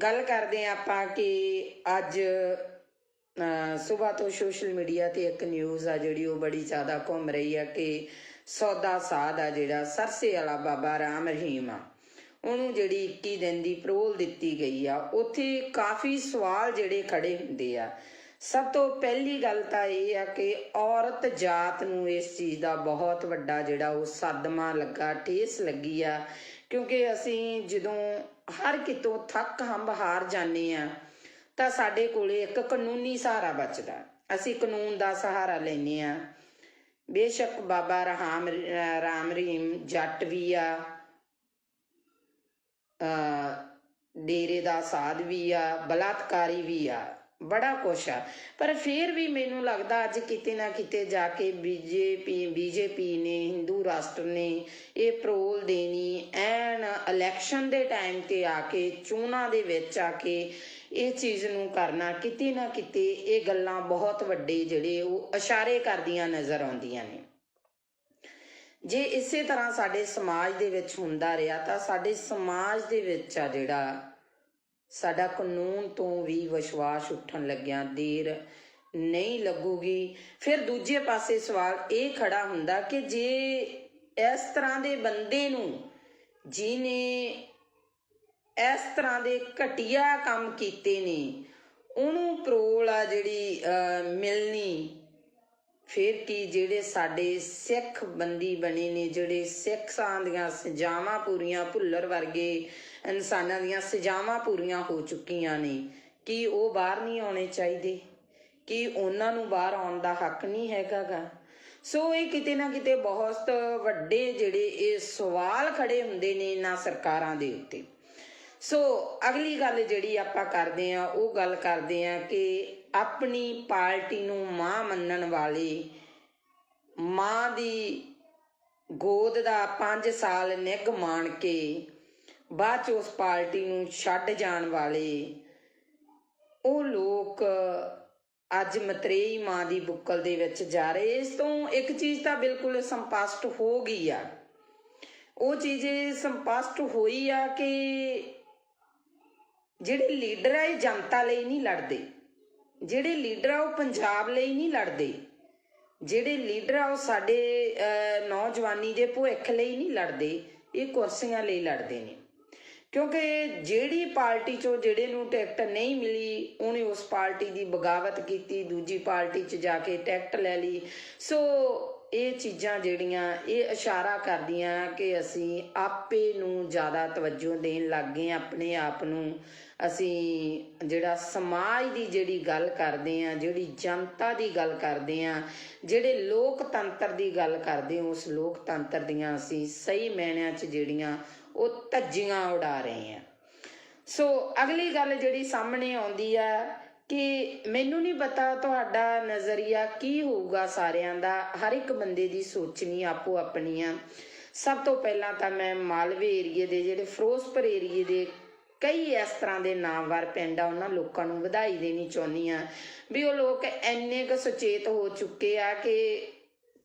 ਗੱਲ ਕਰਦੇ ਹਾਂ ਆਪਾਂ ਕਿ ਅੱਜ ਸੁਬਾਹ ਤੋਂ ਸੋਸ਼ਲ ਮੀਡੀਆ 'ਤੇ ਇੱਕ ਨਿਊਜ਼ ਆ ਜਿਹੜੀ ਉਹ ਬੜੀ ਜ਼ਿਆਦਾ ਘੁੰਮ ਰਹੀ ਆ ਕਿ ਸੌਦਾ ਸਾਧ ਆ ਜਿਹੜਾ ਸਰਸੇ ਵਾਲਾ ਬਾਬਾ ਰਾਮ ਰਹੀਮ ਆ, ਉਹਨੂੰ ਜਿਹੜੀ 21 ਦਿਨ ਦੀ ਪਰੋਲ ਦਿੱਤੀ ਗਈ ਆ। ਉੱਥੇ ਕਾਫੀ ਸਵਾਲ ਜਿਹੜੇ ਖੜੇ ਹੁੰਦੇ ਆ। ਸਭ ਤੋਂ ਪਹਿਲੀ ਗੱਲ ਤਾਂ ਇਹ ਆ ਕਿ ਔਰਤ ਜਾਤ ਨੂੰ ਇਸ ਚੀਜ਼ ਦਾ ਬਹੁਤ ਵੱਡਾ ਜਿਹੜਾ ਉਹ ਸਦਮਾ ਲੱਗਾ, ਠੇਸ ਲੱਗੀ ਆ, ਕਿਉਂਕਿ ਅਸੀਂ ਜਦੋਂ ਹਰ ਕਿਤੋਂ ਥੱਕ ਹੰਬ ਹਾਰ ਜਾਂਦੇ ਆ ਤਾਂ ਸਾਡੇ ਕੋਲੇ ਇੱਕ ਕਾਨੂੰਨੀ ਸਹਾਰਾ ਬਚਦਾ। ਅਸੀਂ ਕਾਨੂੰਨ ਦਾ ਸਹਾਰਾ ਲੈਂਦੇ ਆ। ਬੇਸ਼ੱਕ ਬਾਬਾ ਰਾਮ ਰਹੀਮ ਜੱਟ ਵੀ ਆ, ਡੇਰੇ ਦਾ ਸਾਧ ਵੀ ਆ, ਬਲਾਤਕਾਰੀ ਵੀ ਆ, ਬੜਾ ਕੁਛ ਆ, ਪਰ ਫਿਰ ਵੀ ਮੈਨੂੰ ਲੱਗਦਾ ਅੱਜ ਕਿਤੇ ਨਾ ਕਿਤੇ ਜਾ ਕੇ ਬੀਜੇਪੀ ਨੇ, ਹਿੰਦੂ ਰਾਸ਼ਟਰ ਨੇ ਇਹ ਪਰੋਲ ਦੇਣੀ ਐਨ ਇਲੈਕਸ਼ਨ ਦੇ ਟਾਈਮ 'ਤੇ ਆ ਕੇ, ਚੋਣਾਂ ਦੇ ਵਿੱਚ ਆ ਕੇ ਇਹ ਚੀਜ਼ ਨੂੰ ਕਰਨਾ, ਕਿਤੇ ਨਾ ਕਿਤੇ ਇਹ ਗੱਲਾਂ ਬਹੁਤ ਵੱਡੇ ਜਿਹੜੇ ਉਹ ਇਸ਼ਾਰੇ ਕਰਦੀਆਂ ਨਜ਼ਰ ਆਉਂਦੀਆਂ ਨੇ। ਜੇ ਇਸੇ ਤਰ੍ਹਾਂ ਸਾਡੇ ਸਮਾਜ ਦੇ ਵਿੱਚ ਹੁੰਦਾ ਰਿਹਾ ਤਾਂ ਸਾਡੇ ਸਮਾਜ ਦੇ ਵਿੱਚ ਆ ਜਿਹੜਾ ਸਾਡਾ ਕਾਨੂੰਨ ਤੋਂ ਵੀ ਵਿਸ਼ਵਾਸ ਉੱਠਣ ਲੱਗਿਆ ਦੇਰ ਨਹੀਂ ਲੱਗੂਗੀ। ਫਿਰ ਦੂਜੇ ਪਾਸੇ ਸਵਾਲ ਇਹ ਖੜਾ ਹੁੰਦਾ ਕਿ ਜੇ ਇਸ ਤਰ੍ਹਾਂ ਦੇ ਬੰਦੇ ਨੂੰ, ਜਿਹਨੇ ਇਸ ਤਰ੍ਹਾਂ ਦੇ ਘਟੀਆ ਕੰਮ ਕੀਤੇ ਨੇ, ਉਹਨੂੰ ਪਰੋਲ ਆ ਜਿਹੜੀ ਮਿਲਣੀ, ਫਿਰ ਕੀ ਜਿਹੜੇ ਸਾਡੇ ਸਿੱਖ ਬੰਦੀ ਬਣੇ ਨੇ, ਜਿਹੜੇ ਸਿੱਖਾਂ ਦੀਆਂ ਸਜ਼ਾਵਾਂ ਪੂਰੀਆਂ, ਭੁੱਲਰ ਵਰਗੇ ਇਨਸਾਨਾਂ ਦੀਆਂ ਸਜ਼ਾਵਾਂ ਪੂਰੀਆਂ ਹੋ ਚੁੱਕੀਆਂ ਨੇ, ਕੀ ਉਹ ਬਾਹਰ ਨਹੀਂ ਆਉਣੇ ਚਾਹੀਦੇ? ਕੀ ਉਹਨਾਂ ਨੂੰ ਬਾਹਰ ਆਉਣ ਦਾ ਹੱਕ ਨਹੀਂ ਹੈਗਾ ਗਾ? ਸੋ ਇਹ ਕਿਤੇ ਨਾ ਕਿਤੇ ਬਹੁਤ ਵੱਡੇ ਜਿਹੜੇ ਇਹ ਸਵਾਲ ਖੜੇ ਹੁੰਦੇ ਨੇ ਇਹਨਾਂ ਸਰਕਾਰਾਂ ਦੇ ਉੱਤੇ। ਸੋ ਅਗਲੀ ਗੱਲ ਜਿਹੜੀ ਆਪਾਂ ਕਰਦੇ ਹਾਂ, ਉਹ ਗੱਲ ਕਰਦੇ ਹਾਂ ਕਿ ਆਪਣੀ ਪਾਰਟੀ ਨੂੰ ਮਾਂ ਮੰਨਣ ਵਾਲੇ, ਮਾਂ ਦੀ ਗੋਦ ਦਾ 5 ਸਾਲ ਨਿੱਘ ਮਾਣ ਕੇ ਬਾਅਦ 'ਚ ਉਸ ਪਾਰਟੀ ਨੂੰ ਛੱਡ ਜਾਣ ਵਾਲੇ ਉਹ ਲੋਕ ਅੱਜ ਮਤਰੇਈ ਮਾਂ ਦੀ ਬੁੱਕਲ ਦੇ ਵਿੱਚ ਜਾ ਰਹੇ। ਇਸ ਤੋਂ ਇੱਕ ਚੀਜ਼ ਤਾਂ ਬਿਲਕੁਲ ਸੰਪਸ਼ਟ ਹੋ ਗਈ ਆ, ਉਹ ਚੀਜ਼ ਸੰਪਸ਼ਟ ਹੋਈ ਆ ਕਿ ਜਿਹੜੇ ਲੀਡਰ ਆ ਇਹ ਜਨਤਾ ਲਈ ਨਹੀਂ ਲੜਦੇ, ਜਿਹੜੇ ਲੀਡਰ ਆ ਉਹ ਪੰਜਾਬ ਲਈ ਨਹੀਂ ਲੜਦੇ, ਜਿਹੜੇ ਲੀਡਰ ਆ ਉਹ ਸਾਡੇ ਨੌਜਵਾਨੀ ਦੇ ਭਵਿੱਖ ਲਈ ਨਹੀਂ ਲੜਦੇ, ਇਹ ਕੁਰਸੀਆਂ ਲਈ ਲੜਦੇ ਨੇ। ਕਿਉਂਕਿ ਜਿਹੜੀ ਪਾਰਟੀ 'ਚੋਂ ਜਿਹੜੇ ਨੂੰ ਟਿਕਟ ਨਹੀਂ ਮਿਲੀ ਉਹਨੇ ਉਸ ਪਾਰਟੀ ਦੀ ਬਗਾਵਤ ਕੀਤੀ, ਦੂਜੀ ਪਾਰਟੀ 'ਚ ਜਾ ਕੇ ਟਿਕਟ ਲੈ ਲਈ। ਸੋ ਇਹ ਚੀਜ਼ਾਂ ਜਿਹੜੀਆਂ ਇਹ ਇਸ਼ਾਰਾ ਕਰਦੀਆਂ ਕਿ ਅਸੀਂ ਆਪੇ ਨੂੰ ਜ਼ਿਆਦਾ ਤਵੱਜੋ ਦੇਣ ਲੱਗ ਗਏ, ਆਪਣੇ ਆਪ ਨੂੰ ਅਸੀਂ ਜਿਹੜਾ ਸਮਾਜ ਦੀ ਜਿਹੜੀ ਗੱਲ ਕਰਦੇ ਹਾਂ, ਜਿਹੜੀ ਜਨਤਾ ਦੀ ਗੱਲ ਕਰਦੇ ਹਾਂ, ਜਿਹੜੇ ਲੋਕਤੰਤਰ ਦੀ ਗੱਲ ਕਰਦੇ ਹਾਂ, ਉਸ ਲੋਕਤੰਤਰ ਦੀਆਂ ਅਸੀਂ ਸਹੀ ਮਾਇਨਿਆਂ 'ਚ ਜਿਹੜੀਆਂ ਉਹ ਧੱਜੀਆਂ ਉਡਾ ਰਹੇ ਹਾਂ। ਸੋ ਅਗਲੀ ਗੱਲ ਜਿਹੜੀ ਸਾਹਮਣੇ ਆਉਂਦੀ ਆ ਕਿ ਮੈਨੂੰ ਨਹੀਂ ਪਤਾ ਤੁਹਾਡਾ ਨਜ਼ਰੀਆ ਕੀ ਹੋਊਗਾ ਸਾਰਿਆਂ ਦਾ, ਹਰ ਇੱਕ ਬੰਦੇ ਦੀ ਸੋਚਣੀ ਆਪੋ ਆਪਣੀ ਆ। ਸਭ ਤੋਂ ਪਹਿਲਾਂ ਤਾਂ ਮੈਂ ਮਾਲਵੇ ਏਰੀਏ ਦੇ ਜਿਹੜੇ ਫਿਰੋਜ਼ਪੁਰ ਏਰੀਏ ਦੇ ਕਈ ਇਸ ਤਰ੍ਹਾਂ ਦੇ ਨਾਮਵਰ ਪਿੰਡ ਆ ਉਹਨਾਂ ਲੋਕਾਂ ਨੂੰ ਵਧਾਈ ਦੇਣੀ ਚਾਹੁੰਦੀ ਆ ਵੀ ਉਹ ਲੋਕ ਇੰਨੇ ਕੁ ਸੁਚੇਤ ਹੋ ਚੁੱਕੇ ਆ ਕਿ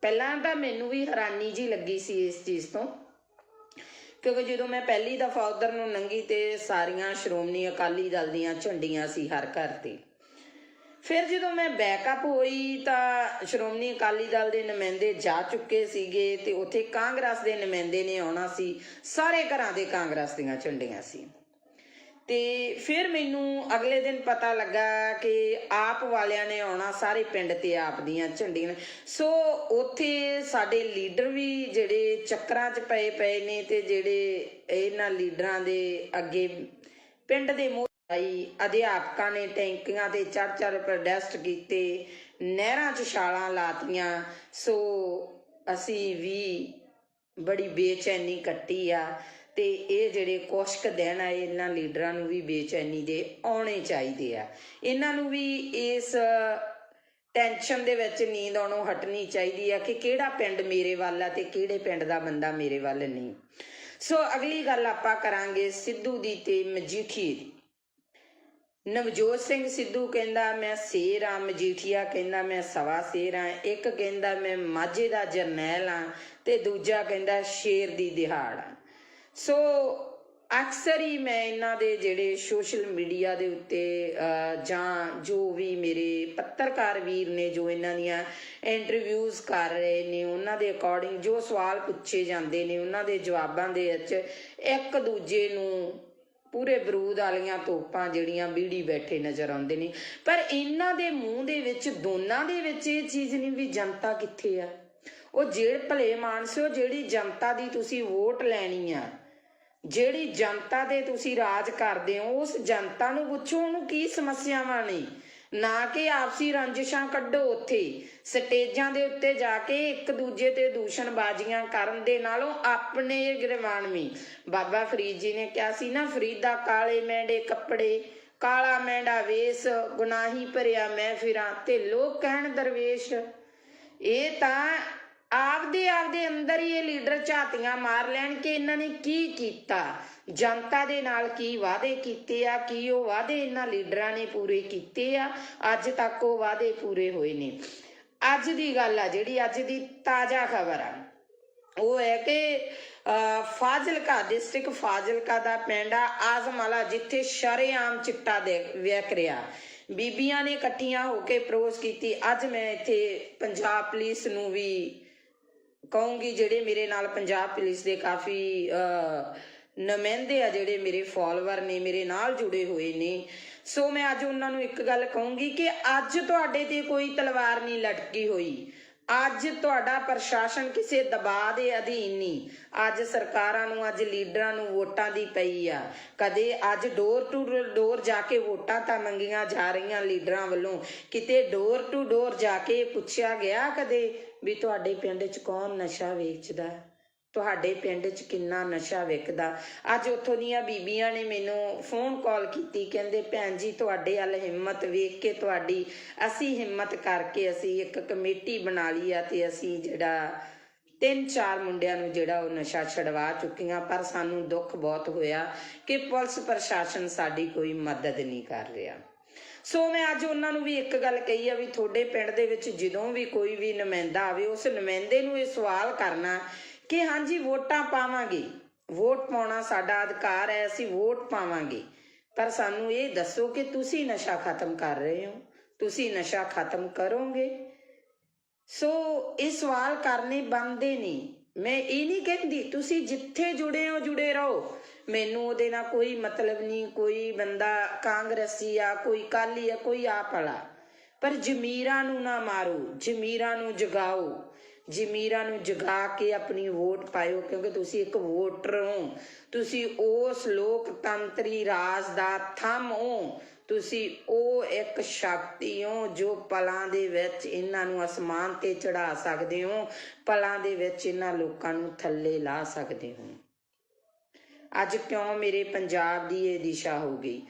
ਪਹਿਲਾਂ ਤਾਂ ਮੈਨੂੰ ਵੀ ਹੈਰਾਨੀ ਜੀ ਲੱਗੀ ਸੀ ਇਸ ਚੀਜ਼ ਤੋਂ, ਕਿਉਂਕਿ ਜਦੋਂ ਮੈਂ ਪਹਿਲੀ ਦਫਾ ਉਧਰ ਨੂੰ ਲੰਘੀ ਤੇ ਸਾਰੀਆਂ ਸ਼੍ਰੋਮਣੀ ਅਕਾਲੀ ਦਲ ਦੀਆਂ ਝੰਡੀਆਂ ਸੀ ਹਰ ਘਰ ਤੇ। ਫਿਰ ਜਦੋਂ ਮੈਂ ਬੈਕਅਪ ਹੋਈ ਤਾਂ ਸ਼੍ਰੋਮਣੀ ਅਕਾਲੀ ਦਲ ਦੇ ਨੁਮਾਇੰਦੇ ਜਾ ਚੁੱਕੇ ਸੀਗੇ ਤੇ ਉੱਥੇ ਕਾਂਗਰਸ ਦੇ ਨੁਮਾਇੰਦੇ ਨੇ ਆਉਣਾ ਸੀ, ਸਾਰੇ ਘਰਾਂ ਦੇ ਕਾਂਗਰਸ ਦੀਆਂ ਝੰਡੀਆਂ ਸੀ। ਤੇ ਫਿਰ ਮੈਨੂੰ ਅਗਲੇ ਦਿਨ ਪਤਾ ਲੱਗਾ ਕਿ ਆਪ ਵਾਲਿਆਂ ਨੇ ਆਉਣਾ, ਸਾਰੇ ਪਿੰਡ ਤੇ ਆਪ ਦੀਆਂ ਝੰਡੀਆਂ। ਸੋ ਉੱਥੇ ਸਾਡੇ ਲੀਡਰ ਵੀ ਜਿਹੜੇ ਚੱਕਰਾਂ 'ਚ ਪਏ ਨੇ ਤੇ ਜਿਹੜੇ ਇਹਨਾਂ ਲੀਡਰਾਂ ਦੇ ਅੱਗੇ ਪਿੰਡ ਦੇ ਅਧਿਆਪਕਾਂ ਨੇ ਟੈਂਕੀਆਂ ਤੇ ਚੜ੍ਹ ਪ੍ਰੋਟੈਸਟ ਕੀਤੇ, ਨਹਿਰਾਂ 'ਚ ਛਾਲਾਂ ਲਾਤੀਆਂ। ਸੋ ਅਸੀਂ ਵੀ ਬੜੀ ਬੇਚੈਨੀ ਕੱਟੀ ਆ ਤੇ ਇਹ ਜਿਹੜੇ ਕੁਛ ਕੁ ਦਿਨ ਆ ਇਹਨਾਂ ਲੀਡਰਾਂ ਨੂੰ ਵੀ ਬੇਚੈਨੀ ਦੇ ਆਉਣੇ ਚਾਹੀਦੇ ਆ, ਇਹਨਾਂ ਨੂੰ ਵੀ ਇਸ ਟੈਨਸ਼ਨ ਦੇ ਵਿੱਚ ਨੀਂਦ ਆਉਣੋਂ ਹਟਣੀ ਚਾਹੀਦੀ ਆ ਕਿ ਕਿਹੜਾ ਪਿੰਡ ਮੇਰੇ ਵੱਲ ਆ ਤੇ ਕਿਹੜੇ ਪਿੰਡ ਦਾ ਬੰਦਾ ਮੇਰੇ ਵੱਲ ਨਹੀਂ। ਸੋ ਅਗਲੀ ਗੱਲ ਆਪਾਂ ਕਰਾਂਗੇ ਸਿੱਧੂ ਦੀ ਤੇ ਮਜੀਠੀਏ ਦੀ। ਨਵਜੋਤ ਸਿੰਘ ਸਿੱਧੂ ਕਹਿੰਦਾ ਮੈਂ ਸ਼ੇਰ ਆ, ਮਜੀਠੀਆ ਕਹਿੰਦਾ ਮੈਂ ਸਵਾ ਸ਼ੇਰ ਆ, ਇੱਕ ਕਹਿੰਦਾ ਮੈਂ ਮਾਝੇ ਦਾ ਜਰਨੈਲ ਆ ਤੇ ਦੂਜਾ ਕਹਿੰਦਾ ਸ਼ੇਰ ਦੀ ਦਿਹਾੜ ਆ। ਸੋ ਅਕਸਰ ਹੀ ਮੈਂ ਇਹਨਾਂ ਦੇ ਜਿਹੜੇ ਸੋਸ਼ਲ ਮੀਡੀਆ ਦੇ ਉੱਤੇ ਜਾਂ ਜੋ ਵੀ ਮੇਰੇ ਪੱਤਰਕਾਰ ਵੀਰ ਨੇ ਜੋ ਇਹਨਾਂ ਦੀਆਂ ਇੰਟਰਵਿਊਜ਼ ਕਰ ਰਹੇ ਨੇ ਉਹਨਾਂ ਦੇ ਅਕੋਰਡਿੰਗ ਜੋ ਸਵਾਲ ਪੁੱਛੇ ਜਾਂਦੇ ਨੇ ਉਹਨਾਂ ਦੇ ਜਵਾਬਾਂ ਦੇ ਵਿੱਚ ਇੱਕ ਦੂਜੇ ਨੂੰ ਪੂਰੇ ਬਰੂਦ ਵਾਲੀਆਂ ਤੋਪਾਂ ਜਿਹੜੀਆਂ ਬੀੜੀ ਬੈਠੇ ਨਜ਼ਰ ਆਉਂਦੇ ਨੇ। ਪਰ ਇਹਨਾਂ ਦੇ ਮੂੰਹ ਦੇ ਵਿੱਚ ਦੋਨਾਂ ਦੇ ਵਿੱਚ ਇਹ ਚੀਜ਼ ਨਹੀਂ ਵੀ ਜਨਤਾ ਕਿੱਥੇ ਆ। ਉਹ ਜਿਹੜੇ ਭਲੇ ਮਾਨਸਿਓ ਜਿਹੜੀ ਜਨਤਾ ਦੀ ਤੁਸੀਂ ਵੋਟ ਲੈਣੀ ਆ, ਜਿਹੜੀ ਜਨਤਾ ਦੇ ਤੁਸੀਂ ਰਾਜ ਕਰਦੇ ਹੋ ਉਸ ਜਨਤਾ ਨੂੰ ਪੁੱਛੋ ਉਹਨੂੰ ਕੀ ਸਮੱਸਿਆਵਾਂ ਨੇ, ਨਾ ਕਿ ਆਪਸੀ ਰੰਜਿਸ਼ਾਂ ਕੱਢੋ। ਉੱਥੇ ਸਟੇਜਾਂ ਦੇ ਉੱਤੇ ਜਾ ਕੇ ਇੱਕ ਦੂਜੇ ਤੇ ਦੂਸ਼ਣਬਾਜ਼ੀਆਂ ਕਰਨ ਦੇ ਨਾਲੋਂ ਆਪਣੇ ਗਿਰਵਾਨਵੀਂ ਬਾਬਾ ਫਰੀਦ ਜੀ ਨੇ ਕਿਹਾ ਸੀ ਨਾ, ਫਰੀਦਾ ਕਾਲੇ ਮੈਂਡੇ ਕੱਪੜੇ ਕਾਲਾ ਮੈਂਡਾ ਵੇਸ, ਗੁਨਾਹੀ ਭਰਿਆ ਮੈਂ ਫਿਰਾਂ ਤੇ ਲੋਕ ਕਹਿਣ ਦਰਵੇਸ਼। ਇਹ ਤਾਂ ਆਪਦੇ ਅੰਦਰ ਹੀ ਇਹ ਲੀਡਰ ਝਾਤੀਆਂ ਮਾਰ ਲੈਣ ਕਿ ਇਹਨਾਂ ਨੇ ਕੀ ਕੀਤਾ, ਜਨਤਾ ਦੇ ਨਾਲ ਕੀ ਵਾਅਦੇ ਕੀਤੇ ਆ, ਕੀ ਉਹ ਵਾਅਦੇ ਇਹਨਾਂ ਲੀਡਰਾਂ ਨੇ ਪੂਰੇ ਕੀਤੇ ਆ, ਅੱਜ ਤੱਕ ਉਹ ਵਾਅਦੇ ਪੂਰੇ ਹੋਏ ਨੇ। ਅੱਜ ਦੀ ਗੱਲ ਆ ਜਿਹੜੀ ਅੱਜ ਦੀ ਤਾਜ਼ਾ ਖਬਰ ਆ ਉਹ ਹੈ ਕਿ ਫਾਜ਼ਿਲਕਾ ਡਿਸਟ੍ਰਿਕਟ ਫਾਜ਼ਿਲਕਾ ਦਾ ਪਿੰਡ ਆ ਆਜ਼ਮਾਲਾ, ਜਿੱਥੇ ਸ਼ਰੇਆਮ ਚਿੱਟਾ ਵਿਕ ਰਿਹਾ। ਬੀਬੀਆਂ ਨੇ ਇਕੱਠੀਆਂ ਹੋ ਕੇ ਪ੍ਰੋਸ ਕੀਤੀ। ਅੱਜ ਮੈਂ ਇੱਥੇ ਪੰਜਾਬ ਪੁਲਿਸ ਨੂੰ ਵੀ ਕਹੂੰਗੀ, ਜਿਹੜੇ ਮੇਰੇ ਨਾਲ ਪੰਜਾਬ ਪੁਲਿਸ ਦੇ ਕਾਫੀ ਨੁਮਾਇੰਦੇ ਆ, ਜਿਹੜੇ ਮੇਰੇ ਫੋਲੋਵਰ ਨੇ, ਮੇਰੇ ਨਾਲ ਜੁੜੇ ਹੋਏ ਨੇ, ਸੋ ਮੈਂ ਅੱਜ ਉਹਨਾਂ ਨੂੰ ਇੱਕ ਗੱਲ ਕਹੂੰਗੀ ਕਿ ਅੱਜ ਤੁਹਾਡੇ ਤੇ ਕੋਈ ਤਲਵਾਰ ਨਹੀਂ ਲਟਕੀ ਹੋਈ। ਅੱਜ ਤੁਹਾਡਾ ਪ੍ਰਸ਼ਾਸਨ ਕਿਸੇ ਦਬਾਅ ਦੇ ਅਧੀਨ ਨਹੀਂ। ਅੱਜ ਸਰਕਾਰਾਂ ਨੂੰ, ਅੱਜ ਲੀਡਰਾਂ ਨੂੰ ਵੋਟਾਂ ਦੀ ਪਈ ਆ। ਕਦੇ ਅੱਜ ਡੋਰ ਟੂ ਡੋਰ ਜਾ ਕੇ ਵੋਟਾਂ ਤਾਂ ਮੰਗੀਆਂ ਜਾ ਰਹੀਆਂ ਲੀਡਰਾਂ ਵੱਲੋਂ, ਕਿਤੇ ਡੋਰ ਟੂ ਡੋਰ ਜਾ ਕੇ ਪੁੱਛਿਆ ਗਿਆ ਕਦੇ ਵੀ ਤੁਹਾਡੇ ਪਿੰਡ 'ਚ ਕੌਣ ਨਸ਼ਾ ਵੇਚਦਾ, ਤੁਹਾਡੇ ਪਿੰਡ 'ਚ ਕਿੰਨਾ ਨਸ਼ਾ ਵਿਕਦਾ। ਅੱਜ ਉੱਥੋਂ ਦੀਆਂ ਬੀਬੀਆਂ ਨੇ ਮੈਨੂੰ ਫੋਨ ਕਾਲ ਕੀਤੀ, ਕਹਿੰਦੇ ਭੈਣ ਜੀ ਤੁਹਾਡੇ ਵੱਲ ਹਿੰਮਤ ਵੇਖ ਕੇ ਤੁਹਾਡੀ, ਅਸੀਂ ਹਿੰਮਤ ਕਰਕੇ ਅਸੀਂ ਇੱਕ ਕਮੇਟੀ ਬਣਾ ਲਈ ਆ ਤੇ ਅਸੀਂ ਜਿਹੜਾ 3-4 ਮੁੰਡਿਆਂ ਨੂੰ ਜਿਹੜਾ ਉਹ ਨਸ਼ਾ ਛਡਵਾ ਚੁੱਕੀਆਂ। ਪਰ ਸਾਨੂੰ ਦੁੱਖ ਬਹੁਤ ਹੋਇਆ ਕਿ ਪੁਲਿਸ ਪ੍ਰਸ਼ਾਸਨ ਸਾਡੀ ਕੋਈ ਮਦਦ ਨਹੀਂ ਕਰ ਰਿਹਾ। ਸੋ ਮੈਂ ਅੱਜ ਉਹਨਾਂ ਨੂੰ ਵੀ ਇੱਕ ਗੱਲ ਕਹੀ ਆ ਵੀ ਤੁਹਾਡੇ ਪਿੰਡ ਦੇ ਵਿੱਚ ਜਦੋਂ ਵੀ ਕੋਈ ਵੀ ਨੁਮਾਇੰਦਾ ਆਵੇ ਉਸ ਨੁਮਾਇੰਦੇ ਨੂੰ ਇਹ ਸਵਾਲ ਕਰਨਾ ਕਿ ਹਾਂਜੀ ਵੋਟਾਂ ਪਾਵਾਂਗੇ, ਵੋਟ ਪਾਉਣਾ ਸਾਡਾ ਅਧਿਕਾਰ ਹੈ, ਅਸੀਂ ਵੋਟ ਪਾਵਾਂਗੇ, ਪਰ ਸਾਨੂੰ ਇਹ ਦੱਸੋ ਕਿ ਤੁਸੀਂ ਨਸ਼ਾ ਖਤਮ ਕਰ ਰਹੇ ਹੋ, ਤੁਸੀਂ ਨਸ਼ਾ ਖਤਮ ਕਰੋਗੇ? ਸੋ ਇਹ ਸਵਾਲ ਕਰਨੇ ਬਣਦੇ ਨਹੀਂ। ਮੈਂ ਇਹ ਨਹੀਂ ਕਹਿੰਦੀ ਤੁਸੀਂ ਜਿੱਥੇ ਜੁੜੇ ਹੋ ਜੁੜੇ ਰਹੋ, ਮੈਨੂੰ ਉਹਦੇ ਨਾਲ ਕੋਈ ਮਤਲਬ ਨਹੀਂ। ਕੋਈ ਬੰਦਾ ਕਾਂਗਰਸੀ ਆ, ਕੋਈ ਅਕਾਲੀ ਆ, ਕੋਈ ਆਪ ਵਾਲਾ, ਪਰ ਜ਼ਮੀਰਾਂ ਨੂੰ ਨਾ ਮਾਰੋ, ਜ਼ਮੀਰਾਂ ਨੂੰ ਜਗਾਓ, ਜ਼ਮੀਰਾਂ ਨੂੰ ਜਗਾ ਕੇ ਆਪਣੀ ਵੋਟ ਪਾਇਓ, ਕਿਉਂਕਿ ਤੁਸੀਂ ਇੱਕ ਵੋਟਰ ਹੋ, ਤੁਸੀਂ ਉਸ ਲੋਕਤੰਤਰੀ ਰਾਜ ਦਾ ਥੰਮ ਹੋ, ਤੁਸੀਂ ਉਹ ਇੱਕ ਸ਼ਕਤੀ ਹੋ ਜੋ ਪਲਾਂ ਦੇ ਵਿੱਚ ਇਹਨਾਂ ਨੂੰ ਅਸਮਾਨ ਤੇ ਚੜਾ ਸਕਦੇ ਹੋ, ਪਲਾਂ ਦੇ ਵਿੱਚ ਇਹਨਾਂ ਲੋਕਾਂ ਨੂੰ ਥੱਲੇ ਲਾ ਸਕਦੇ ਹੋ। ਅੱਜ ਕਿਉਂ ਮੇਰੇ ਪੰਜਾਬ ਦੀ ਇਹ ਦਿਸ਼ਾ ਹੋ ਗਈ?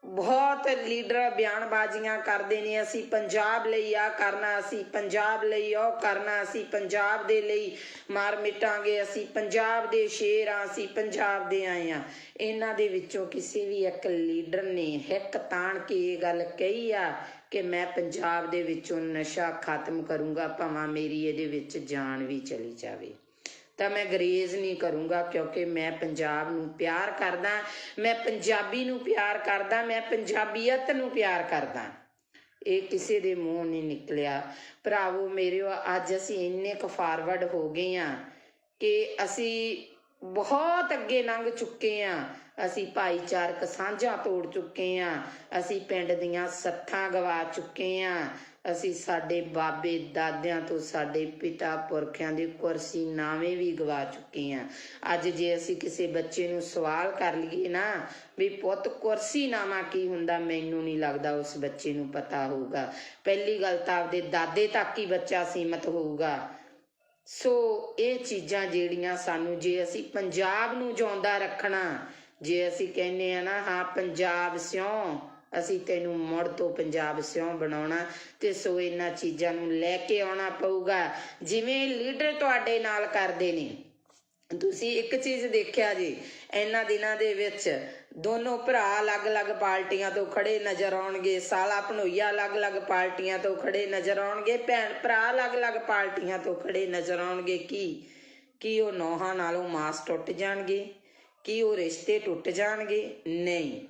ਬਹੁਤ ਲੀਡਰ ਬਿਆਨਬਾਜ਼ੀਆਂ ਕਰਦੇ ਨੇ, ਅਸੀਂ ਪੰਜਾਬ ਲਈ ਆ ਕਰਨਾ, ਅਸੀਂ ਪੰਜਾਬ ਲਈ ਉਹ ਕਰਨਾ, ਅਸੀਂ ਪੰਜਾਬ ਦੇ ਲਈ ਮਾਰ ਮਿਟਾਂਗੇ, ਅਸੀਂ ਪੰਜਾਬ ਦੇ ਸ਼ੇਰ ਆ, ਅਸੀਂ ਪੰਜਾਬ ਦੇ ਆਏ ਆ। ਇਹਨਾਂ ਦੇ ਵਿੱਚੋਂ ਕਿਸੇ ਵੀ ਇੱਕ ਲੀਡਰ ਨੇ ਹਿੱਕ ਤਾਣ ਕੇ ਇਹ ਗੱਲ ਕਹੀ ਆ ਕਿ ਮੈਂ ਪੰਜਾਬ ਦੇ ਵਿੱਚੋਂ ਨਸ਼ਾ ਖਤਮ ਕਰੂੰਗਾ, ਭਾਵੇਂ ਮੇਰੀ ਇਹਦੇ ਵਿੱਚ ਜਾਨ ਵੀ ਚਲੀ ਜਾਵੇ, ਤਾਂ ਮੈਂ ਗਰੇਜ਼ ਨਹੀਂ ਕਰੂੰਗਾ, ਕਿਉਂਕਿ ਮੈਂ ਪੰਜਾਬ ਨੂੰ ਪਿਆਰ ਕਰਦਾ, ਮੈਂ ਪੰਜਾਬੀ ਨੂੰ ਪਿਆਰ ਕਰਦਾ, ਮੈਂ ਪੰਜਾਬੀਅਤ ਨੂੰ ਪਿਆਰ ਕਰਦਾ। ਇਹ ਕਿਸੇ ਦੇ ਮੂੰਹ ਨਹੀਂ ਨਿਕਲਿਆ। ਭਰਾਵੋ ਮੇਰੇ, ਅੱਜ ਅਸੀਂ ਇੰਨੇ ਕੁ ਫਾਰਵਰਡ ਹੋ ਗਏ ਹਾਂ ਕਿ ਅਸੀਂ ਬਹੁਤ ਅੱਗੇ ਲੰਘ ਚੁੱਕੇ ਹਾਂ। ਅਸੀਂ ਭਾਈਚਾਰਕ ਸਾਂਝਾਂ ਤੋੜ ਚੁੱਕੇ ਹਾਂ, ਅਸੀਂ ਪਿੰਡ ਦੀਆਂ ਸੱਥਾਂ ਗਵਾ ਚੁੱਕੇ ਹਾਂ, ਅਸੀਂ ਸਾਡੇ ਬਾਬੇ ਦਾਦਿਆਂ ਤੋਂ ਸਾਡੇ ਪਿਤਾ ਪੁਰਖਿਆਂ ਦੀ ਕੁਰਸੀ ਨਾਵੇਂ ਵੀ ਗਵਾ ਚੁੱਕੇ ਹਾਂ। ਅੱਜ ਜੇ ਅਸੀਂ ਕਿਸੇ ਬੱਚੇ ਨੂੰ ਸਵਾਲ ਕਰ ਲਈਏ ਨਾ ਵੀ ਪੁੱਤ ਕੁਰਸੀ ਨਾਮਾ ਕੀ ਹੁੰਦਾ, ਮੈਨੂੰ ਨਹੀਂ ਲੱਗਦਾ ਉਸ ਬੱਚੇ ਨੂੰ ਪਤਾ ਹੋਊਗਾ। ਪਹਿਲੀ ਗੱਲ ਤਾਂ ਆਪਦੇ ਦਾਦੇ ਤੱਕ ਹੀ ਬੱਚਾ ਸੀਮਤ ਹੋਊਗਾ। ਸੋ ਇਹ ਚੀਜ਼ਾਂ ਜਿਹੜੀਆਂ ਸਾਨੂੰ, ਜੇ ਅਸੀਂ ਪੰਜਾਬ ਨੂੰ ਜਿਉਂਦਾ ਰੱਖਣਾ, ਜੇ ਅਸੀਂ ਕਹਿੰਦੇ ਆ ਨਾ ਹਾਂ ਪੰਜਾਬ ਸਿਉਂ, ਅਸੀਂ ਤੈਨੂੰ ਮੁੜ ਤੋਂ ਪੰਜਾਬ ਸਿਉਂ ਬਣਾਉਣਾ, ਤੇ ਸੋ ਇਹਨਾਂ ਚੀਜ਼ਾਂ ਨੂੰ ਲੈ ਕੇ ਆਉਣਾ ਪਊਗਾ ਜਿਵੇਂ ਲੀਡਰ ਤੁਹਾਡੇ ਨਾਲ ਕਰਦੇ ਨੇ। ਤੁਸੀਂ ਇੱਕ ਚੀਜ਼ ਦੇਖਿਆ ਜੀ, ਇਹਨਾਂ ਦਿਨਾਂ ਦੇ ਵਿੱਚ ਦੋਨੋਂ ਭਰਾ ਅਲੱਗ-ਅਲੱਗ ਪਾਰਟੀਆਂ ਤੋਂ ਖੜੇ ਨਜ਼ਰ ਆਉਣਗੇ, ਸਾਲਾ ਭਣੋਈਆ ਅਲੱਗ-ਅਲੱਗ ਪਾਰਟੀਆਂ ਤੋਂ ਖੜੇ ਨਜ਼ਰ ਆਉਣਗੇ, ਭੈਣ ਭਰਾ ਅਲੱਗ-ਅਲੱਗ ਪਾਰਟੀਆਂ ਤੋਂ ਖੜੇ ਨਜ਼ਰ ਆਉਣਗੇ। ਕੀ ਉਹ ਨੌਹਾਂ ਨਾਲੋਂ ਮਾਸ ਟੁੱਟ ਜਾਣਗੇ? ਕੀ ਉਹ ਰਿਸ਼ਤੇ ਟੁੱਟ ਜਾਣਗੇ? ਨਹੀਂ।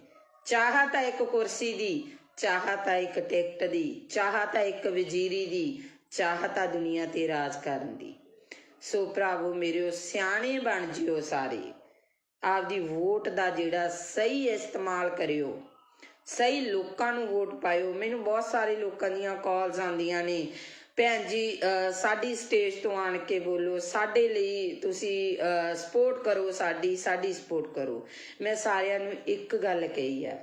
ਚਾਹ ਤਾਂ ਇੱਕ ਕੁਰਸੀ ਦੀ, ਚਾਹ ਤਾਂ ਇੱਕ ਟਿਕਟ ਦੀ, ਚਾਹ ਤਾਂ ਇੱਕ ਵਜ਼ੀਰੀ ਦੀ, ਚਾਹ ਤਾਂ ਦੁਨੀਆ ਤੇ ਰਾਜ ਕਰਨ ਦੀ। ਸੋ ਭਰਾਵੋ ਮੇਰੇ, ਸਿਆਣੇ ਬਣ ਜਿਓ ਸਾਰੇ, ਆਪਦੀ ਵੋਟ ਦਾ ਜਿਹੜਾ ਸਹੀ ਇਸਤੇਮਾਲ ਕਰਿਓ, ਸਹੀ ਲੋਕਾਂ ਨੂੰ ਵੋਟ ਪਾਇਓ। ਮੈਨੂੰ ਬਹੁਤ ਸਾਰੇ ਲੋਕਾਂ ਦੀਆਂ ਕਾਲਸ ਆਉਂਦੀਆਂ ਨੇ, ਭੈਣ ਜੀ ਸਾਡੀ ਸਟੇਜ ਤੋਂ ਆਣ ਕੇ ਬੋਲੋ, ਸਾਡੇ ਲਈ ਤੁਸੀਂ ਸਪੋਰਟ ਕਰੋ, ਸਾਡੀ ਸਪੋਰਟ ਕਰੋ। ਮੈਂ ਸਾਰਿਆਂ ਨੂੰ ਇੱਕ ਗੱਲ ਕਹੀ ਆ,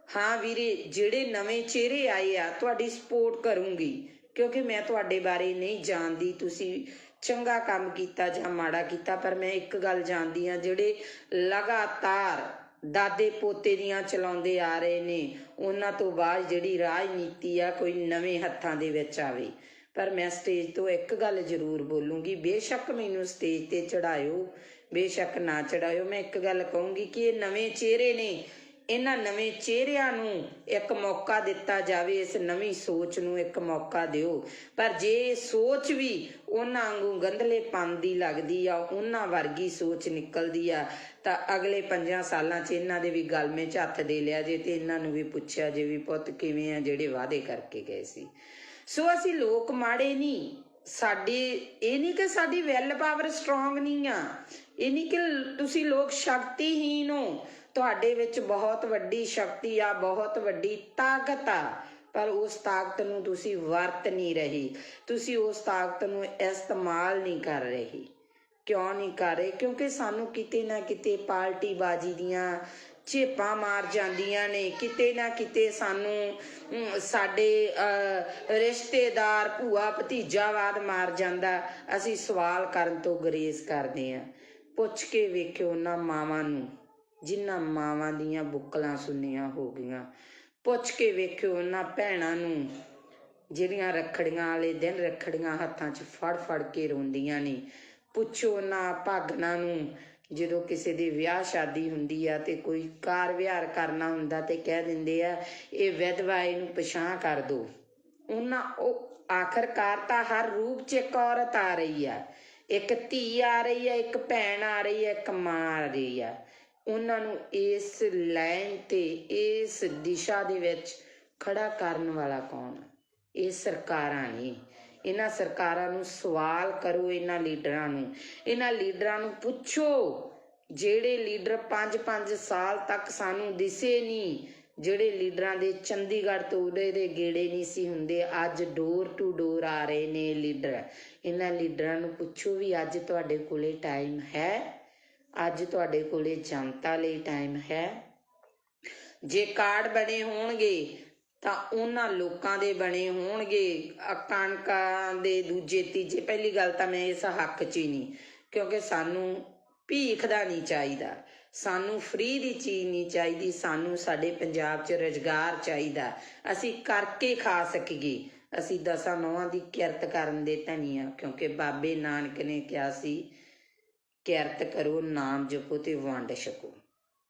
ਹਾਂ ਵੀਰੇ ਜਿਹੜੇ ਨਵੇਂ ਚਿਹਰੇ ਆਏ ਆ ਤੁਹਾਡੀ ਸਪੋਰਟ ਕਰੂੰਗੀ, ਕਿਉਂਕਿ ਮੈਂ ਤੁਹਾਡੇ ਬਾਰੇ ਨਹੀਂ ਜਾਣਦੀ ਤੁਸੀਂ ਚੰਗਾ ਕੰਮ ਕੀਤਾ ਜਾਂ ਮਾੜਾ ਕੀਤਾ, ਪਰ ਮੈਂ ਇੱਕ ਗੱਲ ਜਾਣਦੀ ਹਾਂ, ਜਿਹੜੇ ਲਗਾਤਾਰ ਦਾਦੇ ਪੋਤੇ ਦੀਆਂ ਚਲਾਉਂਦੇ ਆ ਰਹੇ ਨੇ, ਉਹਨਾਂ ਤੋਂ ਬਾਅਦ ਜਿਹੜੀ ਰਾਜਨੀਤੀ ਆ ਕੋਈ ਨਵੇਂ ਹੱਥਾਂ ਦੇ ਵਿੱਚ ਆਵੇ। ਪਰ ਮੈਂ ਸਟੇਜ ਤੋਂ ਇੱਕ ਗੱਲ ਜ਼ਰੂਰ ਬੋਲੂੰਗੀ, ਬੇਸ਼ੱਕ ਮੈਨੂੰ ਸਟੇਜ ਤੇ ਚੜਾਇਓ, ਬੇਸ਼ੱਕ ਨਾ ਚੜਾਇਓ, ਮੈਂ ਇੱਕ ਗੱਲ ਕਹੂੰਗੀ ਕਿ ਇਹ ਨਵੇਂ ਚਿਹਰੇ ਨੇ, ਇਹਨਾਂ ਨਵੇਂ ਚਿਹਰਿਆਂ ਨੂੰ ਇੱਕ ਮੌਕਾ ਦਿੱਤਾ ਜਾਵੇ, ਇਸ ਨਵੀਂ ਸੋਚ ਨੂੰ ਇੱਕ ਮੌਕਾ ਦਿਓ। ਪਰ ਜੇ ਸੋਚ ਵੀ ਉਹਨਾਂ ਵਾਂਗੂ ਗੰਧਲੇਪਨ ਦੀ ਲੱਗਦੀ ਆ, ਉਹਨਾਂ ਵਰਗੀ ਸੋਚ ਨਿਕਲਦੀ ਆ, ਤਾਂ ਅਗਲੇ 5 ਸਾਲਾਂ 'ਚ ਇਹਨਾਂ ਦੇ ਵੀ ਗਲਮੇ 'ਚ ਹੱਥ ਦੇ ਲਿਆ ਜੇ, ਤੇ ਇਹਨਾਂ ਨੂੰ ਵੀ ਪੁੱਛਿਆ ਜੇ ਵੀ ਪੁੱਤ ਕਿਵੇਂ ਆ ਜਿਹੜੇ ਵਾਅਦੇ ਕਰਕੇ ਗਏ ਸੀ। ਸੋ ਅਸੀਂ ਲੋਕ ਮਾੜੇ ਨਹੀਂ, ਸਾਡੀ ਇਹ ਨਹੀਂ ਕਿ ਸਾਡੀ ਵੈਲ ਪਾਵਰ ਸਟਰੋਂਗ ਨਹੀਂ ਆ, ਇਹ ਨਹੀਂ ਕਿ ਤੁਸੀਂ ਲੋਕ ਸ਼ਕਤੀਹੀਨ ਹੋ, ਤੁਹਾਡੇ ਵਿੱਚ ਬਹੁਤ ਵੱਡੀ ਸ਼ਕਤੀ ਆ, ਬਹੁਤ ਵੱਡੀ ਤਾਕਤ ਆ, ਪਰ ਉਸ ਤਾਕਤ ਨੂੰ ਤੁਸੀਂ ਵਰਤ ਨਹੀਂ ਰਹੇ, ਤੁਸੀਂ ਉਸ ਤਾਕਤ ਨੂੰ ਇਸਤੇਮਾਲ ਨਹੀਂ ਕਰ ਰਹੇ। ਕਿਉਂ ਨਹੀਂ ਕਰ ਰਹੇ? ਕਿਉਂਕਿ ਸਾਨੂੰ ਕਿਤੇ ਨਾ ਕਿਤੇ ਪਾਰਟੀਬਾਜ਼ੀ ਦੀਆਂ ਝੇਪਾਂ ਮਾਰ ਜਾਂਦੀਆਂ ਨੇ, ਕਿਤੇ ਨਾ ਕਿਤੇ ਸਾਨੂੰ ਸਾਡੇ ਰਿਸ਼ਤੇਦਾਰ ਭੂਆ ਭਤੀਜਾਵਾਦ ਮਾਰ ਜਾਂਦਾ, ਅਸੀਂ ਸਵਾਲ ਕਰਨ ਤੋਂ ਗੁਰੇਜ਼ ਕਰਦੇ ਹਾਂ। ਪੁੱਛ ਕੇ ਵੇਖਿਓ ਉਹਨਾਂ ਮਾਵਾਂ ਨੂੰ ਜਿਨ੍ਹਾਂ ਮਾਵਾਂ ਦੀਆਂ ਬੁੱਕਲਾਂ ਸੁੰਨੀਆਂ ਹੋ ਗਈਆਂ, ਪੁੱਛ ਕੇ ਵੇਖਿਓ ਉਹਨਾਂ ਭੈਣਾਂ ਨੂੰ ਜਿਹੜੀਆਂ ਰੱਖੜੀਆਂ ਵਾਲੇ ਦਿਨ ਰੱਖੜੀਆਂ ਹੱਥਾਂ 'ਚ ਫੜ ਫੜ ਕੇ ਰੋਂਦੀਆਂ ਨੇ, ਪੁੱਛੋ ਉਹਨਾਂ ਭਾਗਨਾਂ ਨੂੰ ਜਦੋਂ ਕਿਸੇ ਦੀ ਵਿਆਹ ਸ਼ਾਦੀ ਹੁੰਦੀ ਆ ਤੇ ਕੋਈ ਕਾਰ ਵਿਹਾਰ ਕਰਨਾ ਹੁੰਦਾ ਤੇ ਕਹਿ ਦਿੰਦੇ ਆ ਇਹ ਵਿਧਵਾ, ਇਹਨੂੰ ਪਛਾਣ ਕਰ ਦੋ। ਉਹਨਾਂ ਉਹ ਆਖਰਕਾਰ ਤਾਂ ਹਰ ਰੂਪ 'ਚ ਇੱਕ ਔਰਤ ਆ ਰਹੀ ਆ, ਇੱਕ ਧੀ ਆ ਰਹੀ ਆ, ਇੱਕ ਭੈਣ ਆ ਰਹੀ ਆ, ਇੱਕ ਮਾਂ ਆ ਰਹੀ ਆ। ਉਹਨਾਂ ਨੂੰ ਇਸ ਲਾਈਨ ਤੇ ਇਸ ਦਿਸ਼ਾ ਦੇ ਵਿੱਚ ਖੜਾ ਕਰਨ ਵਾਲਾ ਕੌਣ? ਇਹ ਸਰਕਾਰਾਂ ਨੇ। ਇਹਨਾਂ ਸਰਕਾਰਾਂ ਨੂੰ ਸਵਾਲ ਕਰੋ, ਇਹਨਾਂ ਲੀਡਰਾਂ ਨੂੰ ਪੁੱਛੋ, ਜਿਹੜੇ ਲੀਡਰ 5-5 ਸਾਲ ਤੱਕ ਸਾਨੂੰ ਦਿਸੇ ਨਹੀਂ, ਜਿਹੜੇ ਲੀਡਰਾਂ ਦੇ ਚੰਡੀਗੜ੍ਹ ਤੋਂ ਉਰੇ ਦੇ ਗੇੜੇ ਨਹੀਂ ਸੀ ਹੁੰਦੇ, ਅੱਜ ਡੋਰ ਟੂ ਡੋਰ ਆ ਰਹੇ ਨੇ ਲੀਡਰ। ਇਹਨਾਂ ਲੀਡਰਾਂ ਨੂੰ ਪੁੱਛੋ ਵੀ ਅੱਜ ਤੁਹਾਡੇ ਕੋਲੇ ਟਾਈਮ ਹੈ? ਅੱਜ ਤੁਹਾਡੇ ਕੋਲੇ ਜਨਤਾ ਲਈ ਟਾਈਮ ਹੈ? ਜੇ ਕਾਰਡ ਬਣੇ ਹੋਣਗੇ ਤਾਂ ਉਹਨਾਂ ਲੋਕਾਂ ਦੇ ਬਣੇ ਹੋਣਗੇ, ਕਣਕਾਂ ਦੇ ਦੂਜੇ ਤੀਜੇ। ਪਹਿਲੀ ਗੱਲ ਤਾਂ ਮੈਂ ਇਸ ਹੱਕ 'ਚ ਹੀ ਨਹੀਂ, ਕਿਉਂਕਿ ਸਾਨੂੰ ਭੀਖ ਦਾ ਨਹੀਂ ਚਾਹੀਦਾ, ਸਾਨੂੰ ਫ੍ਰੀ ਦੀ ਚੀਜ਼ ਨਹੀਂ ਚਾਹੀਦੀ, ਸਾਨੂੰ ਸਾਡੇ ਪੰਜਾਬ 'ਚ ਰੁਜ਼ਗਾਰ ਚਾਹੀਦਾ, ਅਸੀਂ ਕਰਕੇ ਖਾ ਸਕੀਏ। ਅਸੀਂ 10 ਨੌਹਾਂ ਦੀ ਕਿਰਤ ਕਰਨ ਦੇ ਧਨੀ ਆ, ਕਿਉਂਕਿ ਬਾਬੇ ਨਾਨਕ ਨੇ ਕਿਹਾ ਸੀ ਕਿਰਤ ਕਰੋ, ਨਾਮ ਜਪੋ ਤੇ ਵੰਡ ਛਕੋ।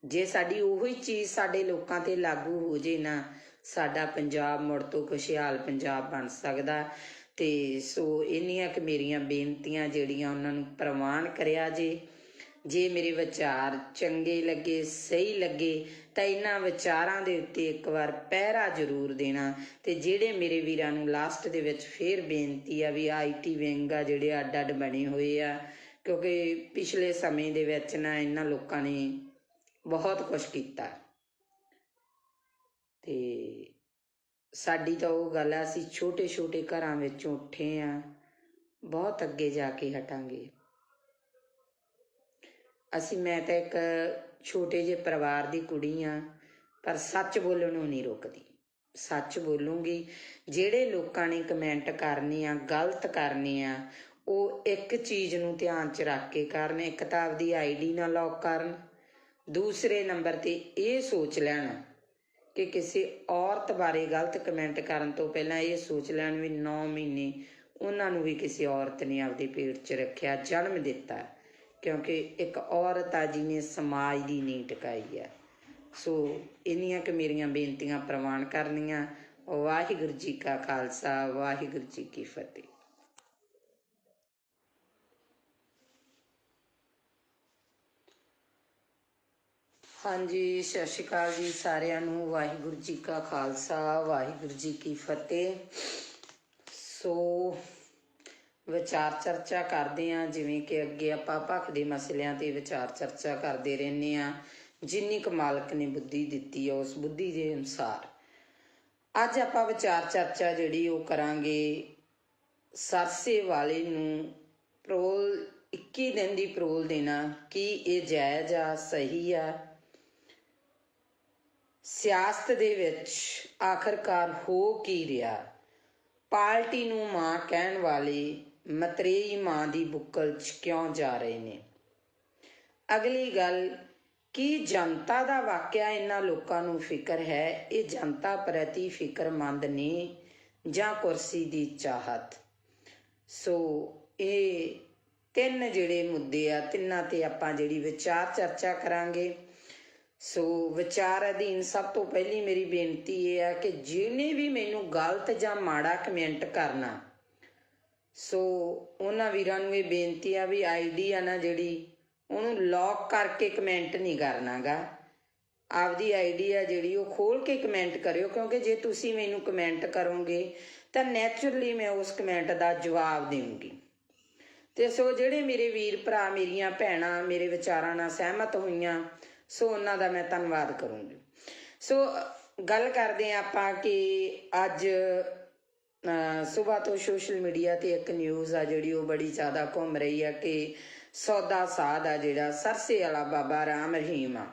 ਜੇ ਸਾਡੀ ਉਹੀ ਚੀਜ਼ ਸਾਡੇ ਲੋਕਾਂ ਤੇ ਲਾਗੂ ਹੋ ਜੇ ਨਾ, ਸਾਡਾ ਪੰਜਾਬ ਮੁੜ ਤੋਂ ਖੁਸ਼ਹਾਲ ਪੰਜਾਬ ਬਣ ਸਕਦਾ। ਤੇ ਸੋ ਇੰਨੀਆਂ ਕਿ ਮੇਰੀਆਂ ਬੇਨਤੀਆਂ ਜਿਹੜੀਆਂ ਉਹਨਾਂ ਨੂੰ ਪ੍ਰਵਾਨ ਕਰਿਆ ਜੇ ਮੇਰੇ ਵਿਚਾਰ ਚੰਗੇ ਲੱਗੇ, ਸਹੀ ਲੱਗੇ ਤਾਂ ਇਹਨਾਂ ਵਿਚਾਰਾਂ ਦੇ ਉੱਤੇ ਇੱਕ ਵਾਰ ਪਹਿਰਾ ਜ਼ਰੂਰ ਦੇਣਾ। ਤੇ ਜਿਹੜੇ ਮੇਰੇ ਵੀਰਾਂ ਨੂੰ ਲਾਸਟ ਦੇ ਵਿੱਚ ਫੇਰ ਬੇਨਤੀ ਆ ਵੀ IT ਵਿੰਗ ਆ ਜਿਹੜੇ ਅੱਡ ਅੱਡ ਬਣੇ ਹੋਏ ਆ, ਕਿਉਂਕਿ ਪਿਛਲੇ ਸਮੇਂ ਦੇ ਵਿੱਚ ਨਾ ਇਹਨਾਂ ਲੋਕਾਂ ਨੇ ਬਹੁਤ ਕੁਛ ਕੀਤਾ ਤੇ ਸਾਡੀ ਤਾਂ ਉਹ ਗੱਲ ਆ, ਅਸੀਂ ਛੋਟੇ ਛੋਟੇ ਘਰਾਂ ਵਿੱਚੋਂ ਉੱਠੇ ਆ, ਬਹੁਤ ਅੱਗੇ ਜਾ ਕੇ ਹਟਾਂਗੇ ਅਸੀਂ। ਮੈਂ ਤਾਂ ਇੱਕ ਛੋਟੇ ਜਿਹੇ ਪਰਿਵਾਰ ਦੀ ਕੁੜੀ ਆ, ਪਰ ਸੱਚ ਬੋਲਣ ਨੂੰ ਨਹੀਂ ਰੁਕਦੀ, ਸੱਚ ਬੋਲੂੰਗੀ। ਜਿਹੜੇ ਲੋਕਾਂ ਨੇ ਕਮੈਂਟ ਕਰਨੇ ਆ, ਗਲਤ ਕਰਨੇ ਆ, ਉਹ ਇੱਕ ਚੀਜ਼ ਨੂੰ ਧਿਆਨ 'ਚ ਰੱਖ ਕੇ ਕਰਨ। ਇੱਕ ਤਾਂ ਆਪਦੀ ID ਨਾ ਲੌਕ ਕਰਨ, ਦੂਸਰੇ ਨੰਬਰ 'ਤੇ ਇਹ ਸੋਚ ਲੈਣ ਕਿ ਕਿਸੇ ਔਰਤ ਬਾਰੇ ਗਲਤ ਕਮੈਂਟ ਕਰਨ ਤੋਂ ਪਹਿਲਾਂ ਇਹ ਸੋਚ ਲੈਣ ਵੀ 9 ਮਹੀਨੇ ਉਹਨਾਂ ਨੂੰ ਵੀ ਕਿਸੇ ਔਰਤ ਨੇ ਆਪਦੇ ਪੇਟ 'ਚ ਰੱਖਿਆ, ਜਨਮ ਦਿੱਤਾ, ਕਿਉਂਕਿ ਇੱਕ ਔਰਤ ਆ ਜਿਹਨੇ ਸਮਾਜ ਦੀ ਨੀਂਹ ਟਿਕਾਈ ਆ। ਸੋ ਇੰਨੀਆਂ ਕਿ ਮੇਰੀਆਂ ਬੇਨਤੀਆਂ ਪ੍ਰਵਾਨ ਕਰਨੀਆਂ। ਵਾਹਿਗੁਰੂ ਜੀ ਕਾ ਖਾਲਸਾ, ਵਾਹਿਗੁਰੂ ਜੀ ਕੀ ਫਤਿਹ। ਹਾਂਜੀ, ਸਤਿ ਸ਼੍ਰੀ ਅਕਾਲ ਜੀ ਸਾਰਿਆਂ ਨੂੰ। ਵਾਹਿਗੁਰੂ ਜੀ ਕਾ ਖਾਲਸਾ, ਵਾਹਿਗੁਰੂ ਜੀ ਕੀ ਫਤਿਹ। ਸੋ ਵਿਚਾਰ ਚਰਚਾ ਕਰਦੇ ਹਾਂ, ਜਿਵੇਂ ਕਿ ਅੱਗੇ ਆਪਾਂ ਭਖ ਦੇ ਮਸਲਿਆਂ ਤੇ ਵਿਚਾਰ ਚਰਚਾ ਕਰਦੇ ਰਹਿੰਦੇ ਹਾਂ, ਜਿੰਨੀ ਕੁ ਮਾਲਕ ਨੇ ਬੁੱਧੀ ਦਿੱਤੀ ਹੈ ਉਸ ਬੁੱਧੀ ਦੇ ਅਨੁਸਾਰ। ਅੱਜ ਆਪਾਂ ਵਿਚਾਰ ਚਰਚਾ ਜਿਹੜੀ ਉਹ ਕਰਾਂਗੇ ਸਰਸੇ ਵਾਲੇ ਨੂੰ ਪਰੋਲ 21 ਦਿਨ ਦੀ ਪਰੋਲ ਦੇਣਾ, ਕੀ ਇਹ ਜਾਇਜ਼ ਆ, ਸਹੀ ਆ? ਸਿਆਸਤ ਦੇ ਵਿੱਚ ਆਖਰਕਾਰ ਹੋ ਕੀ ਰਿਹਾ? ਪਾਰਟੀ ਨੂੰ ਮਾਂ ਕਹਿਣ ਵਾਲੇ ਮਤਰੇਈ ਮਾਂ ਦੀ ਬੁੱਕਲ 'ਚ ਕਿਉਂ ਜਾ ਰਹੇ ਨੇ? ਅਗਲੀ ਗੱਲ, ਕੀ ਜਨਤਾ ਦਾ ਵਾਕਿਆ ਇਹਨਾਂ ਲੋਕਾਂ ਨੂੰ ਫਿਕਰ ਹੈ? ਇਹ ਜਨਤਾ ਪ੍ਰਤੀ ਫਿਕਰਮੰਦ ਨੇ ਜਾਂ ਕੁਰਸੀ ਦੀ ਚਾਹਤ? ਸੋ ਇਹ 3 ਜਿਹੜੇ ਮੁੱਦੇ ਆ, ਤਿੰਨਾਂ ਤੇ ਆਪਾਂ ਜਿਹੜੀ ਵਿਚਾਰ ਚਰਚਾ ਕਰਾਂਗੇ। ਸੋ ਵਿਚਾਰ ਅਧੀਨ ਸਭ ਤੋਂ ਪਹਿਲੀ ਮੇਰੀ ਬੇਨਤੀ ਇਹ ਆ ਕਿ ਜਿਹਨੇ ਵੀ ਮੈਨੂੰ ਗਲਤ ਜਾਂ ਮਾੜਾ ਕਮੈਂਟ ਕਰਨਾ, ਸੋ ਉਹਨਾਂ ਵੀਰਾਂ ਨੂੰ ਇਹ ਬੇਨਤੀ ਆ ਵੀ ID ਆ ਨਾ ਜਿਹੜੀ, ਉਹਨੂੰ ਲੌਕ ਕਰਕੇ ਕਮੈਂਟ ਨਹੀਂ ਕਰਨਾ ਗਾ। ਆਪਦੀ ID ਆ ਜਿਹੜੀ ਉਹ ਖੋਲ ਕੇ ਕਮੈਂਟ ਕਰਿਓ, ਕਿਉਂਕਿ ਜੇ ਤੁਸੀਂ ਮੈਨੂੰ ਕਮੈਂਟ ਕਰੋਗੇ ਤਾਂ ਨੈਚੁਰਲੀ ਮੈਂ ਉਸ ਕਮੈਂਟ ਦਾ ਜਵਾਬ ਦੇਵਾਂਗੀ। ਤੇ ਸੋ ਜਿਹੜੇ ਮੇਰੇ ਵੀਰ ਭਰਾ, ਮੇਰੀਆਂ ਭੈਣਾਂ ਮੇਰੇ ਵਿਚਾਰਾਂ ਨਾਲ ਸਹਿਮਤ ਹੋਈਆਂ, ਸੋ ਉਹਨਾਂ ਦਾ ਮੈਂ ਧੰਨਵਾਦ ਕਰੂੰਗੀ। ਸੋ ਗੱਲ ਕਰਦੇ ਹਾਂ ਆਪਾਂ ਕਿ ਅੱਜ ਸੁਬਾਹ ਤੋਂ ਸੋਸ਼ਲ ਮੀਡੀਆ 'ਤੇ ਇੱਕ ਨਿਊਜ਼ ਆ ਜਿਹੜੀ ਉਹ ਬੜੀ ਜ਼ਿਆਦਾ ਘੁੰਮ ਰਹੀ ਆ ਕਿ ਸੌਦਾ ਸਾਧ ਆ ਜਿਹੜਾ ਸਰਸੇ ਵਾਲਾ ਬਾਬਾ ਰਾਮ ਰਹੀਮ ਆ,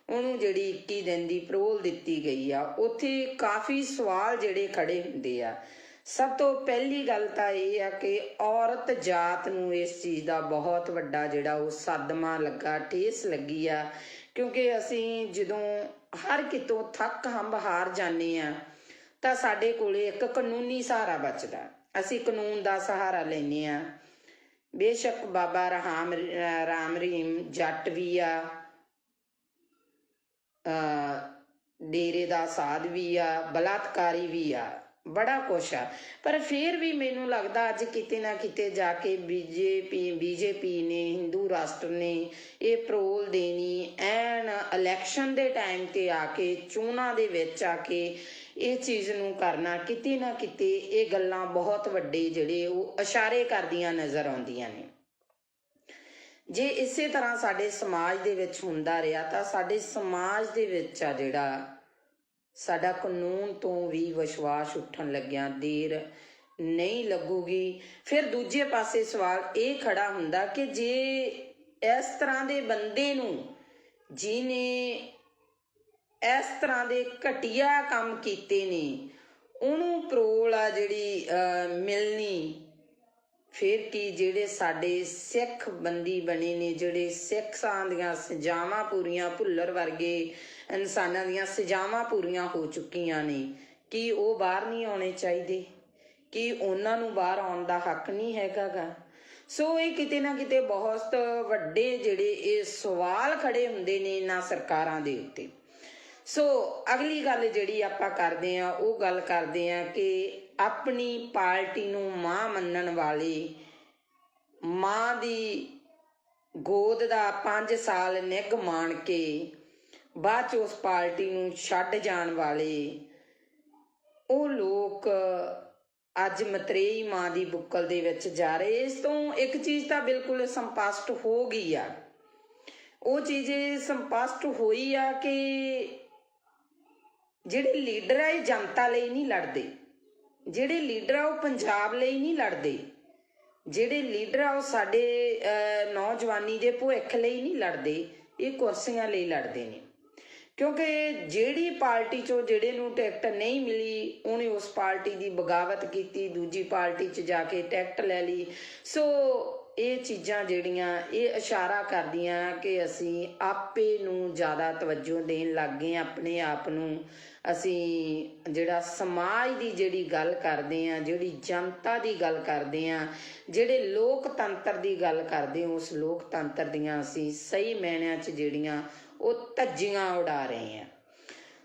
ਉਹਨੂੰ ਜਿਹੜੀ 21 ਦਿਨ ਦੀ ਪਰੋਲ ਦਿੱਤੀ ਗਈ ਆ। ਉੱਥੇ ਕਾਫੀ ਸਵਾਲ ਜਿਹੜੇ ਖੜੇ ਹੁੰਦੇ ਆ। ਸਭ ਤੋਂ ਪਹਿਲੀ ਗੱਲ ਤਾਂ ਇਹ ਆ ਕਿ ਔਰਤ ਜਾਤ ਨੂੰ ਇਸ ਚੀਜ਼ ਦਾ ਬਹੁਤ ਵੱਡਾ ਜਿਹੜਾ ਉਹ ਸਦਮਾ ਲੱਗਾ, ਠੇਸ ਲੱਗੀ ਆ, ਕਿਉਂਕਿ ਅਸੀਂ ਜਦੋਂ ਹਰ ਕਿਤੋਂ ਥੱਕ ਹੰਬ ਹਾਰ ਜਾਂਦੇ ਆ ਤਾਂ ਸਾਡੇ ਕੋਲੇ ਇੱਕ ਕਾਨੂੰਨੀ ਸਹਾਰਾ ਬਚਦਾ। ਅਸੀਂ ਕਾਨੂੰਨ ਦਾ ਸਹਾਰਾ ਲੈਂਦੇ ਆ ਬੇਸ਼ੱਕ ਬਾਬਾ ਰਾਮ ਰਹੀਮ ਜੱਟ ਵੀ ਆ, ਡੇਰੇ ਦਾ ਸਾਧ ਵੀ ਆ, ਬਲਾਤਕਾਰੀ ਵੀ ਆ, ਬੜਾ ਕੁਛ ਆ। ਪਰ ਫਿਰ ਵੀ ਮੈਨੂੰ ਲੱਗਦਾ ਅੱਜ ਕਿਤੇ ਨਾ ਕਿਤੇ ਜਾ ਕੇ ਬੀਜੇਪੀ ਨੇ, ਹਿੰਦੂ ਰਾਸ਼ਟਰ ਨੇ ਇਹ ਪਰੋਲ ਦੇਣੀ ਐਨ ਇਲੈਕਸ਼ਨ ਦੇ ਟਾਈਮ ਤੇ ਆ ਕੇ, ਚੋਣਾਂ ਦੇ ਵਿੱਚ ਆ ਕੇ ਇਹ ਚੀਜ਼ ਨੂੰ ਕਰਨਾ, ਕਿਤੇ ਨਾ ਕਿਤੇ ਇਹ ਗੱਲਾਂ ਬਹੁਤ ਵੱਡੇ ਜਿਹੜੇ ਉਹ ਇਸ਼ਾਰੇ ਕਰਦੀਆਂ ਨਜ਼ਰ ਆਉਂਦੀਆਂ ਨੇ। ਜੇ ਇਸੇ ਤਰ੍ਹਾਂ ਸਾਡੇ ਸਮਾਜ ਦੇ ਵਿੱਚ ਹੁੰਦਾ ਰਿਹਾ ਤਾਂ ਸਾਡੇ ਸਮਾਜ ਦੇ ਵਿੱਚ ਆ ਜਿਹੜਾ ਸਾਡਾ ਕਾਨੂੰਨ ਤੋਂ ਵੀ ਵਿਸ਼ਵਾਸ ਉੱਠਣ ਲੱਗਿਆ ਦੇਰ ਨਹੀਂ ਲੱਗੂਗੀ। ਫਿਰ ਦੂਜੇ ਪਾਸੇ ਸਵਾਲ ਇਹ ਖੜਾ ਹੁੰਦਾ ਕਿ ਜੇ ਇਸ ਤਰ੍ਹਾਂ ਦੇ ਬੰਦੇ ਨੂੰ, ਜਿਹਨੇ ਇਸ ਤਰ੍ਹਾਂ ਦੇ ਘਟੀਆ ਕੰਮ ਕੀਤੇ ਨੇ, ਉਹਨੂੰ ਪਰੋਲ ਆ ਜਿਹੜੀ ਮਿਲਣੀ, ਫਿਰ ਕੀ ਜਿਹੜੇ ਸਾਡੇ ਸਿੱਖ ਬੰਦੀ ਬਣੇ ਨੇ, ਜਿਹੜੇ ਸਿੱਖਾਂ ਦੀਆਂ ਸਜ਼ਾਵਾਂ ਪੂਰੀਆਂ, ਭੁੱਲਰ ਵਰਗੇ ਇਨਸਾਨਾਂ ਦੀਆਂ ਸਜ਼ਾਵਾਂ ਪੂਰੀਆਂ ਹੋ ਚੁੱਕੀਆਂ ਨੇ, ਕੀ ਉਹ ਬਾਹਰ ਨਹੀਂ ਆਉਣੇ ਚਾਹੀਦੇ? ਕੀ ਉਹਨਾਂ ਨੂੰ ਬਾਹਰ ਆਉਣ ਦਾ ਹੱਕ ਨਹੀਂ ਹੈਗਾ ਗਾ? ਸੋ ਇਹ ਕਿਤੇ ਨਾ ਕਿਤੇ ਬਹੁਤ ਵੱਡੇ ਜਿਹੜੇ ਇਹ ਸਵਾਲ ਖੜੇ ਹੁੰਦੇ ਨੇ ਇਹਨਾਂ ਸਰਕਾਰਾਂ ਦੇ ਉੱਤੇ। ਸੋ ਅਗਲੀ ਗੱਲ ਜਿਹੜੀ ਆਪਾਂ ਕਰਦੇ ਹਾਂ ਉਹ ਗੱਲ ਕਰਦੇ ਹਾਂ ਕਿ ਆਪਣੀ ਪਾਰਟੀ ਨੂੰ ਮਾਂ ਮੰਨਣ ਵਾਲੇ, ਮਾਂ ਦੀ ਗੋਦ ਦਾ 5 ਸਾਲ ਨਿੱਘ ਮਾਣ ਕੇ ਬਾਅਦ 'ਚ ਉਸ ਪਾਰਟੀ ਨੂੰ ਛੱਡ ਜਾਣ ਵਾਲੇ ਉਹ ਲੋਕ ਅੱਜ ਮਤਰੇਈ ਮਾਂ ਦੀ ਬੁੱਕਲ ਦੇ ਵਿੱਚ ਜਾ ਰਹੇ। ਇਸ ਤੋਂ ਇੱਕ ਚੀਜ਼ ਤਾਂ ਬਿਲਕੁਲ ਸੰਪਸ਼ਟ ਹੋ ਗਈ ਆ, ਉਹ ਚੀਜ਼ ਸੰਪਸ਼ਟ ਹੋਈ ਆ ਕਿ ਜਿਹੜੇ ਲੀਡਰ ਆ ਇਹ ਜਨਤਾ ਲਈ ਨਹੀਂ ਲੜਦੇ, ਜਿਹੜੇ ਲੀਡਰ ਆ ਉਹ ਪੰਜਾਬ ਲਈ ਨਹੀਂ ਲੜਦੇ, ਜਿਹੜੇ ਲੀਡਰ ਆ ਉਹ ਸਾਡੇ ਨੌਜਵਾਨੀ ਦੇ ਭਵਿੱਖ ਲਈ ਨਹੀਂ ਲੜਦੇ, ਇਹ ਕੁਰਸੀਆਂ ਲਈ ਲੜਦੇ ਨੇ। ਕਿਉਂਕਿ ਜਿਹੜੀ ਪਾਰਟੀ 'ਚੋਂ ਜਿਹੜੇ ਨੂੰ ਟਿਕਟ ਨਹੀਂ ਮਿਲੀ ਉਹਨੇ ਉਸ ਪਾਰਟੀ ਦੀ ਬਗਾਵਤ ਕੀਤੀ, ਦੂਜੀ ਪਾਰਟੀ 'ਚ ਜਾ ਕੇ ਟਿਕਟ ਲੈ ਲਈ। ਸੋ ਇਹ ਚੀਜ਼ਾਂ ਜਿਹੜੀਆਂ ਇਹ ਇਸ਼ਾਰਾ ਕਰਦੀਆਂ ਕਿ ਅਸੀਂ ਆਪੇ ਨੂੰ ਜ਼ਿਆਦਾ ਤਵੱਜੋ ਦੇਣ ਲੱਗ ਗਏ, ਆਪਣੇ ਆਪ ਨੂੰ ਅਸੀਂ ਜਿਹੜਾ ਸਮਾਜ ਦੀ ਜਿਹੜੀ ਗੱਲ ਕਰਦੇ ਹਾਂ, ਜਿਹੜੀ ਜਨਤਾ ਦੀ ਗੱਲ ਕਰਦੇ ਹਾਂ, ਜਿਹੜੇ ਲੋਕਤੰਤਰ ਦੀ ਗੱਲ ਕਰਦੇ ਹਾਂ, ਉਸ ਲੋਕਤੰਤਰ ਦੀਆਂ ਅਸੀਂ ਸਹੀ ਮਾਇਨਿਆਂ 'ਚ ਜਿਹੜੀਆਂ ਉਹ ਧੱਜੀਆਂ ਉਡਾ ਰਹੇ ਹਾਂ।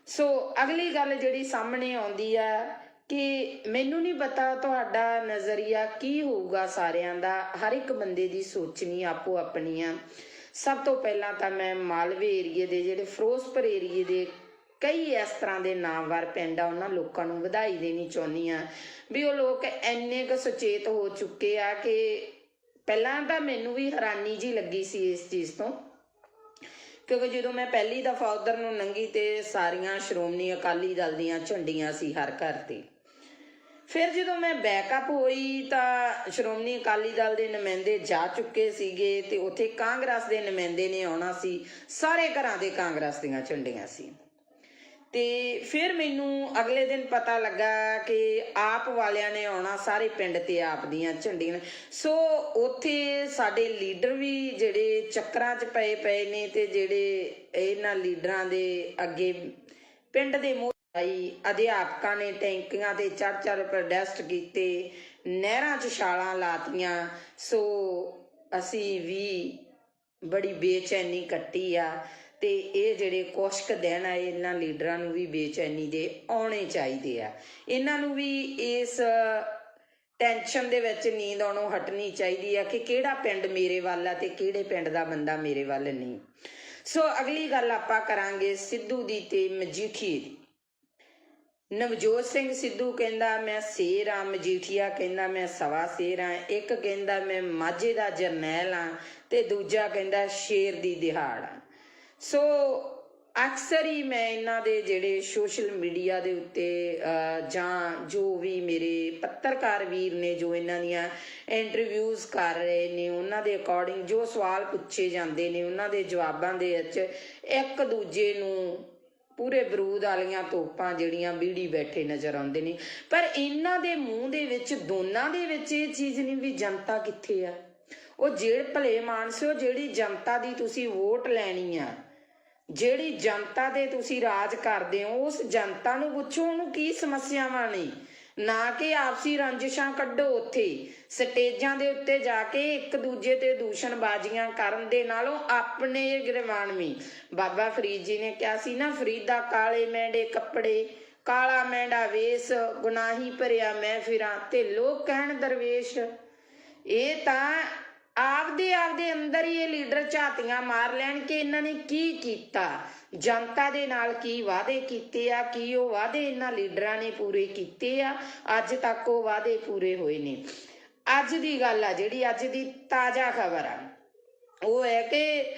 ਸੋ ਅਗਲੀ ਗੱਲ ਜਿਹੜੀ ਸਾਹਮਣੇ ਆਉਂਦੀ ਆ ਕਿ ਮੈਨੂੰ ਨਹੀਂ ਪਤਾ ਤੁਹਾਡਾ ਨਜ਼ਰੀਆ ਕੀ ਹੋਊਗਾ ਸਾਰਿਆਂ ਦਾ, ਹਰ ਇੱਕ ਬੰਦੇ ਦੀ ਸੋਚਣੀ ਆਪੋ ਆਪਣੀ ਆ। ਸਭ ਤੋਂ ਪਹਿਲਾਂ ਤਾਂ ਮੈਂ ਮਾਲਵੇ ਏਰੀਏ ਦੇ, ਜਿਹੜੇ ਫਿਰੋਜ਼ਪੁਰ ਏਰੀਏ ਦੇ ਕਈ ਇਸ ਤਰ੍ਹਾਂ ਦੇ ਨਾਮਵਰ ਪਿੰਡ ਆ, ਉਹਨਾਂ ਲੋਕਾਂ ਨੂੰ ਵਧਾਈ ਦੇਣੀ ਚਾਹੁੰਦੀ ਹਾਂ ਵੀ ਉਹ ਲੋਕ ਇੰਨੇ ਕੁ ਸੁਚੇਤ ਹੋ ਚੁੱਕੇ ਆ ਕਿ ਪਹਿਲਾਂ ਤਾਂ ਮੈਨੂੰ ਵੀ ਹੈਰਾਨੀ ਜੀ ਲੱਗੀ ਸੀ ਇਸ ਚੀਜ਼ ਤੋਂ, ਕਿਉਂਕਿ ਜਦੋਂ ਮੈਂ ਪਹਿਲੀ ਦਫਾ ਉਧਰ ਨੂੰ ਲੰਘੀ ਤੇ ਸਾਰੀਆਂ ਸ਼੍ਰੋਮਣੀ ਅਕਾਲੀ ਦਲ ਦੀਆਂ ਝੰਡੀਆਂ ਸੀ ਹਰ ਘਰ ਤੇ। ਫਿਰ ਜਦੋਂ ਮੈਂ ਬੈਕਅਪ ਹੋਈ ਤਾਂ ਸ਼੍ਰੋਮਣੀ ਅਕਾਲੀ ਦਲ ਦੇ ਨੁਮਾਇੰਦੇ ਜਾ ਚੁੱਕੇ ਸੀਗੇ ਤੇ ਉੱਥੇ ਕਾਂਗਰਸ ਦੇ ਨੁਮਾਇੰਦੇ ਨੇ ਆਉਣਾ ਸੀ, ਸਾਰੇ ਘਰਾਂ ਦੇ ਕਾਂਗਰਸ ਦੀਆਂ ਝੰਡੀਆਂ ਸੀ। ਤੇ ਫਿਰ ਮੈਨੂੰ ਅਗਲੇ ਦਿਨ ਪਤਾ ਲੱਗਾ ਕਿ ਆਪ ਵਾਲਿਆਂ ਨੇ ਆਉਣਾ, ਸਾਰੇ ਪਿੰਡ ਤੇ ਆਪ ਦੀਆਂ ਝੰਡੀਆਂ। ਸੋ ਉੱਥੇ ਸਾਡੇ ਲੀਡਰ ਵੀ ਜਿਹੜੇ ਚੱਕਰਾਂ 'ਚ ਪਏ ਨੇ ਤੇ ਜਿਹੜੇ ਇਹਨਾਂ ਲੀਡਰਾਂ ਦੇ ਅੱਗੇ ਪਿੰਡ ਦੇ ਅਧਿਆਪਕਾਂ ਨੇ ਟੈਂਕੀਆਂ ਤੇ ਚੜ੍ਹ ਪ੍ਰੋਟੈਸਟ ਕੀਤੇ, ਨਹਿਰਾਂ 'ਚ ਛਾਲਾਂ ਲਾਤੀਆਂ। ਸੋ ਅਸੀਂ ਵੀ ਬੜੀ ਬੇਚੈਨੀ ਕੱਟੀ ਆ ਤੇ ਇਹ ਜਿਹੜੇ ਕੁਛ ਕੁ ਦਿਨ ਆ ਇਹਨਾਂ ਲੀਡਰਾਂ ਨੂੰ ਵੀ ਬੇਚੈਨੀ ਦੇ ਆਉਣੇ ਚਾਹੀਦੇ ਆ, ਇਹਨਾਂ ਨੂੰ ਵੀ ਇਸ ਟੈਨਸ਼ਨ ਦੇ ਵਿੱਚ ਨੀਂਦ ਆਉਣੋਂ ਹਟਣੀ ਚਾਹੀਦੀ ਆ ਕਿ ਕਿਹੜਾ ਪਿੰਡ ਮੇਰੇ ਵੱਲ ਆ ਤੇ ਕਿਹੜੇ ਪਿੰਡ ਦਾ ਬੰਦਾ ਮੇਰੇ ਵੱਲ ਨਹੀਂ। ਸੋ ਅਗਲੀ ਗੱਲ ਆਪਾਂ ਕਰਾਂਗੇ ਸਿੱਧੂ ਦੀ ਤੇ ਮਜੀਠੀਏ ਦੀ। ਨਵਜੋਤ ਸਿੰਘ ਸਿੱਧੂ ਕਹਿੰਦਾ ਮੈਂ ਸ਼ੇਰ ਆ, ਮਜੀਠੀਆ ਕਹਿੰਦਾ ਮੈਂ ਸਵਾ ਸ਼ੇਰ ਆ, ਇੱਕ ਕਹਿੰਦਾ ਮੈਂ ਮਾਝੇ ਦਾ ਜਰਨੈਲ ਆ ਤੇ ਦੂਜਾ ਕਹਿੰਦਾ ਸ਼ੇਰ ਦੀ ਦਿਹਾੜ ਆ। ਸੋ ਅਕਸਰ ਹੀ ਮੈਂ ਇਹਨਾਂ ਦੇ ਜਿਹੜੇ ਸੋਸ਼ਲ ਮੀਡੀਆ ਦੇ ਉੱਤੇ ਜਾਂ ਜੋ ਵੀ ਮੇਰੇ ਪੱਤਰਕਾਰ ਵੀਰ ਨੇ ਜੋ ਇਹਨਾਂ ਦੀਆਂ ਇੰਟਰਵਿਊਜ਼ ਕਰ ਰਹੇ ਨੇ ਉਹਨਾਂ ਦੇ ਅਕੋਰਡਿੰਗ ਜੋ ਸਵਾਲ ਪੁੱਛੇ ਜਾਂਦੇ ਨੇ ਉਹਨਾਂ ਦੇ ਜਵਾਬਾਂ ਦੇ ਵਿੱਚ ਇੱਕ ਦੂਜੇ ਨੂੰ ਪੂਰੇ ਬਰੂਦ ਵਾਲੀਆਂ ਤੋਪਾਂ ਜਿਹੜੀਆਂ ਬੀੜੀ ਬੈਠੇ ਨਜ਼ਰ ਆਉਂਦੇ ਨੇ। ਪਰ ਇਹਨਾਂ ਦੇ ਮੂੰਹ ਦੇ ਵਿੱਚ ਦੋਨਾਂ ਦੇ ਵਿੱਚ ਇਹ ਚੀਜ਼ ਨਹੀਂ ਵੀ ਜਨਤਾ ਕਿੱਥੇ ਆ। ਉਹ ਜਿਹੜੇ ਭਲੇ ਮਾਨਸਿਓ, ਜਿਹੜੀ ਜਨਤਾ ਦੀ ਤੁਸੀਂ ਵੋਟ ਲੈਣੀ ਆ, ਜਿਹੜੀ ਜਨਤਾ ਦੇ ਤੁਸੀਂ ਰਾਜ ਕਰਦੇ ਹੋ, ਉਸ ਜਨਤਾ ਨੂੰ ਪੁੱਛੋ ਉਹਨੂੰ ਕੀ ਸਮੱਸਿਆਵਾਂ ਨੇ। ਨਾ ਕਿ ਆਪਸੀ ਰੰਜਿਸ਼ਾਂ ਕੱਢੋ। ਉੱਥੇ ਸਟੇਜਾਂ ਦੇ ਉੱਤੇ ਜਾ ਕੇ ਇੱਕ ਦੂਜੇ ਤੇ ਦੂਸ਼ਣਬਾਜ਼ੀਆਂ ਕਰਨ ਦੇ ਨਾਲੋਂ ਆਪਣੇ ਗਿਰਵਾਨਵੀ, ਬਾਬਾ ਫਰੀਦ ਜੀ ਨੇ ਕਿਹਾ ਸੀ ਨਾ, ਫਰੀਦਾ ਕਾਲੇ ਮੈਂਡੇ ਕੱਪੜੇ, ਕਾਲਾ ਮੈਂਡਾ ਵੇਸ, ਗੁਨਾਹੀ ਭਰਿਆ ਮੈਂ ਫਿਰਾਂ ਤੇ ਲੋਕ ਕਹਿਣ ਦਰਵੇਸ਼। ਇਹ ਤਾਂ ਆਪਦੇ ਅੰਦਰ ਹੀ ਇਹ ਲੀਡਰ ਝਾਤੀਆਂ ਮਾਰ ਲੈਣ ਕਿ ਇਹਨਾਂ ਨੇ ਕੀ ਕੀਤਾ, ਜਨਤਾ ਦੇ ਨਾਲ ਕੀ ਵਾਅਦੇ ਕੀਤੇ ਆ, ਕੀ ਉਹ ਵਾਅਦੇ ਇਹਨਾਂ ਲੀਡਰਾਂ ਨੇ ਪੂਰੇ ਕੀਤੇ ਆ। ਅੱਜ ਤੱਕ ਉਹ ਵਾਅਦੇ ਪੂਰੇ ਹੋਏ ਨੇ। ਅੱਜ ਦੀ ਗੱਲ ਆ, ਜਿਹੜੀ ਅੱਜ ਦੀ ਤਾਜ਼ਾ ਖਬਰ ਆ, ਉਹ ਹੈ ਕਿ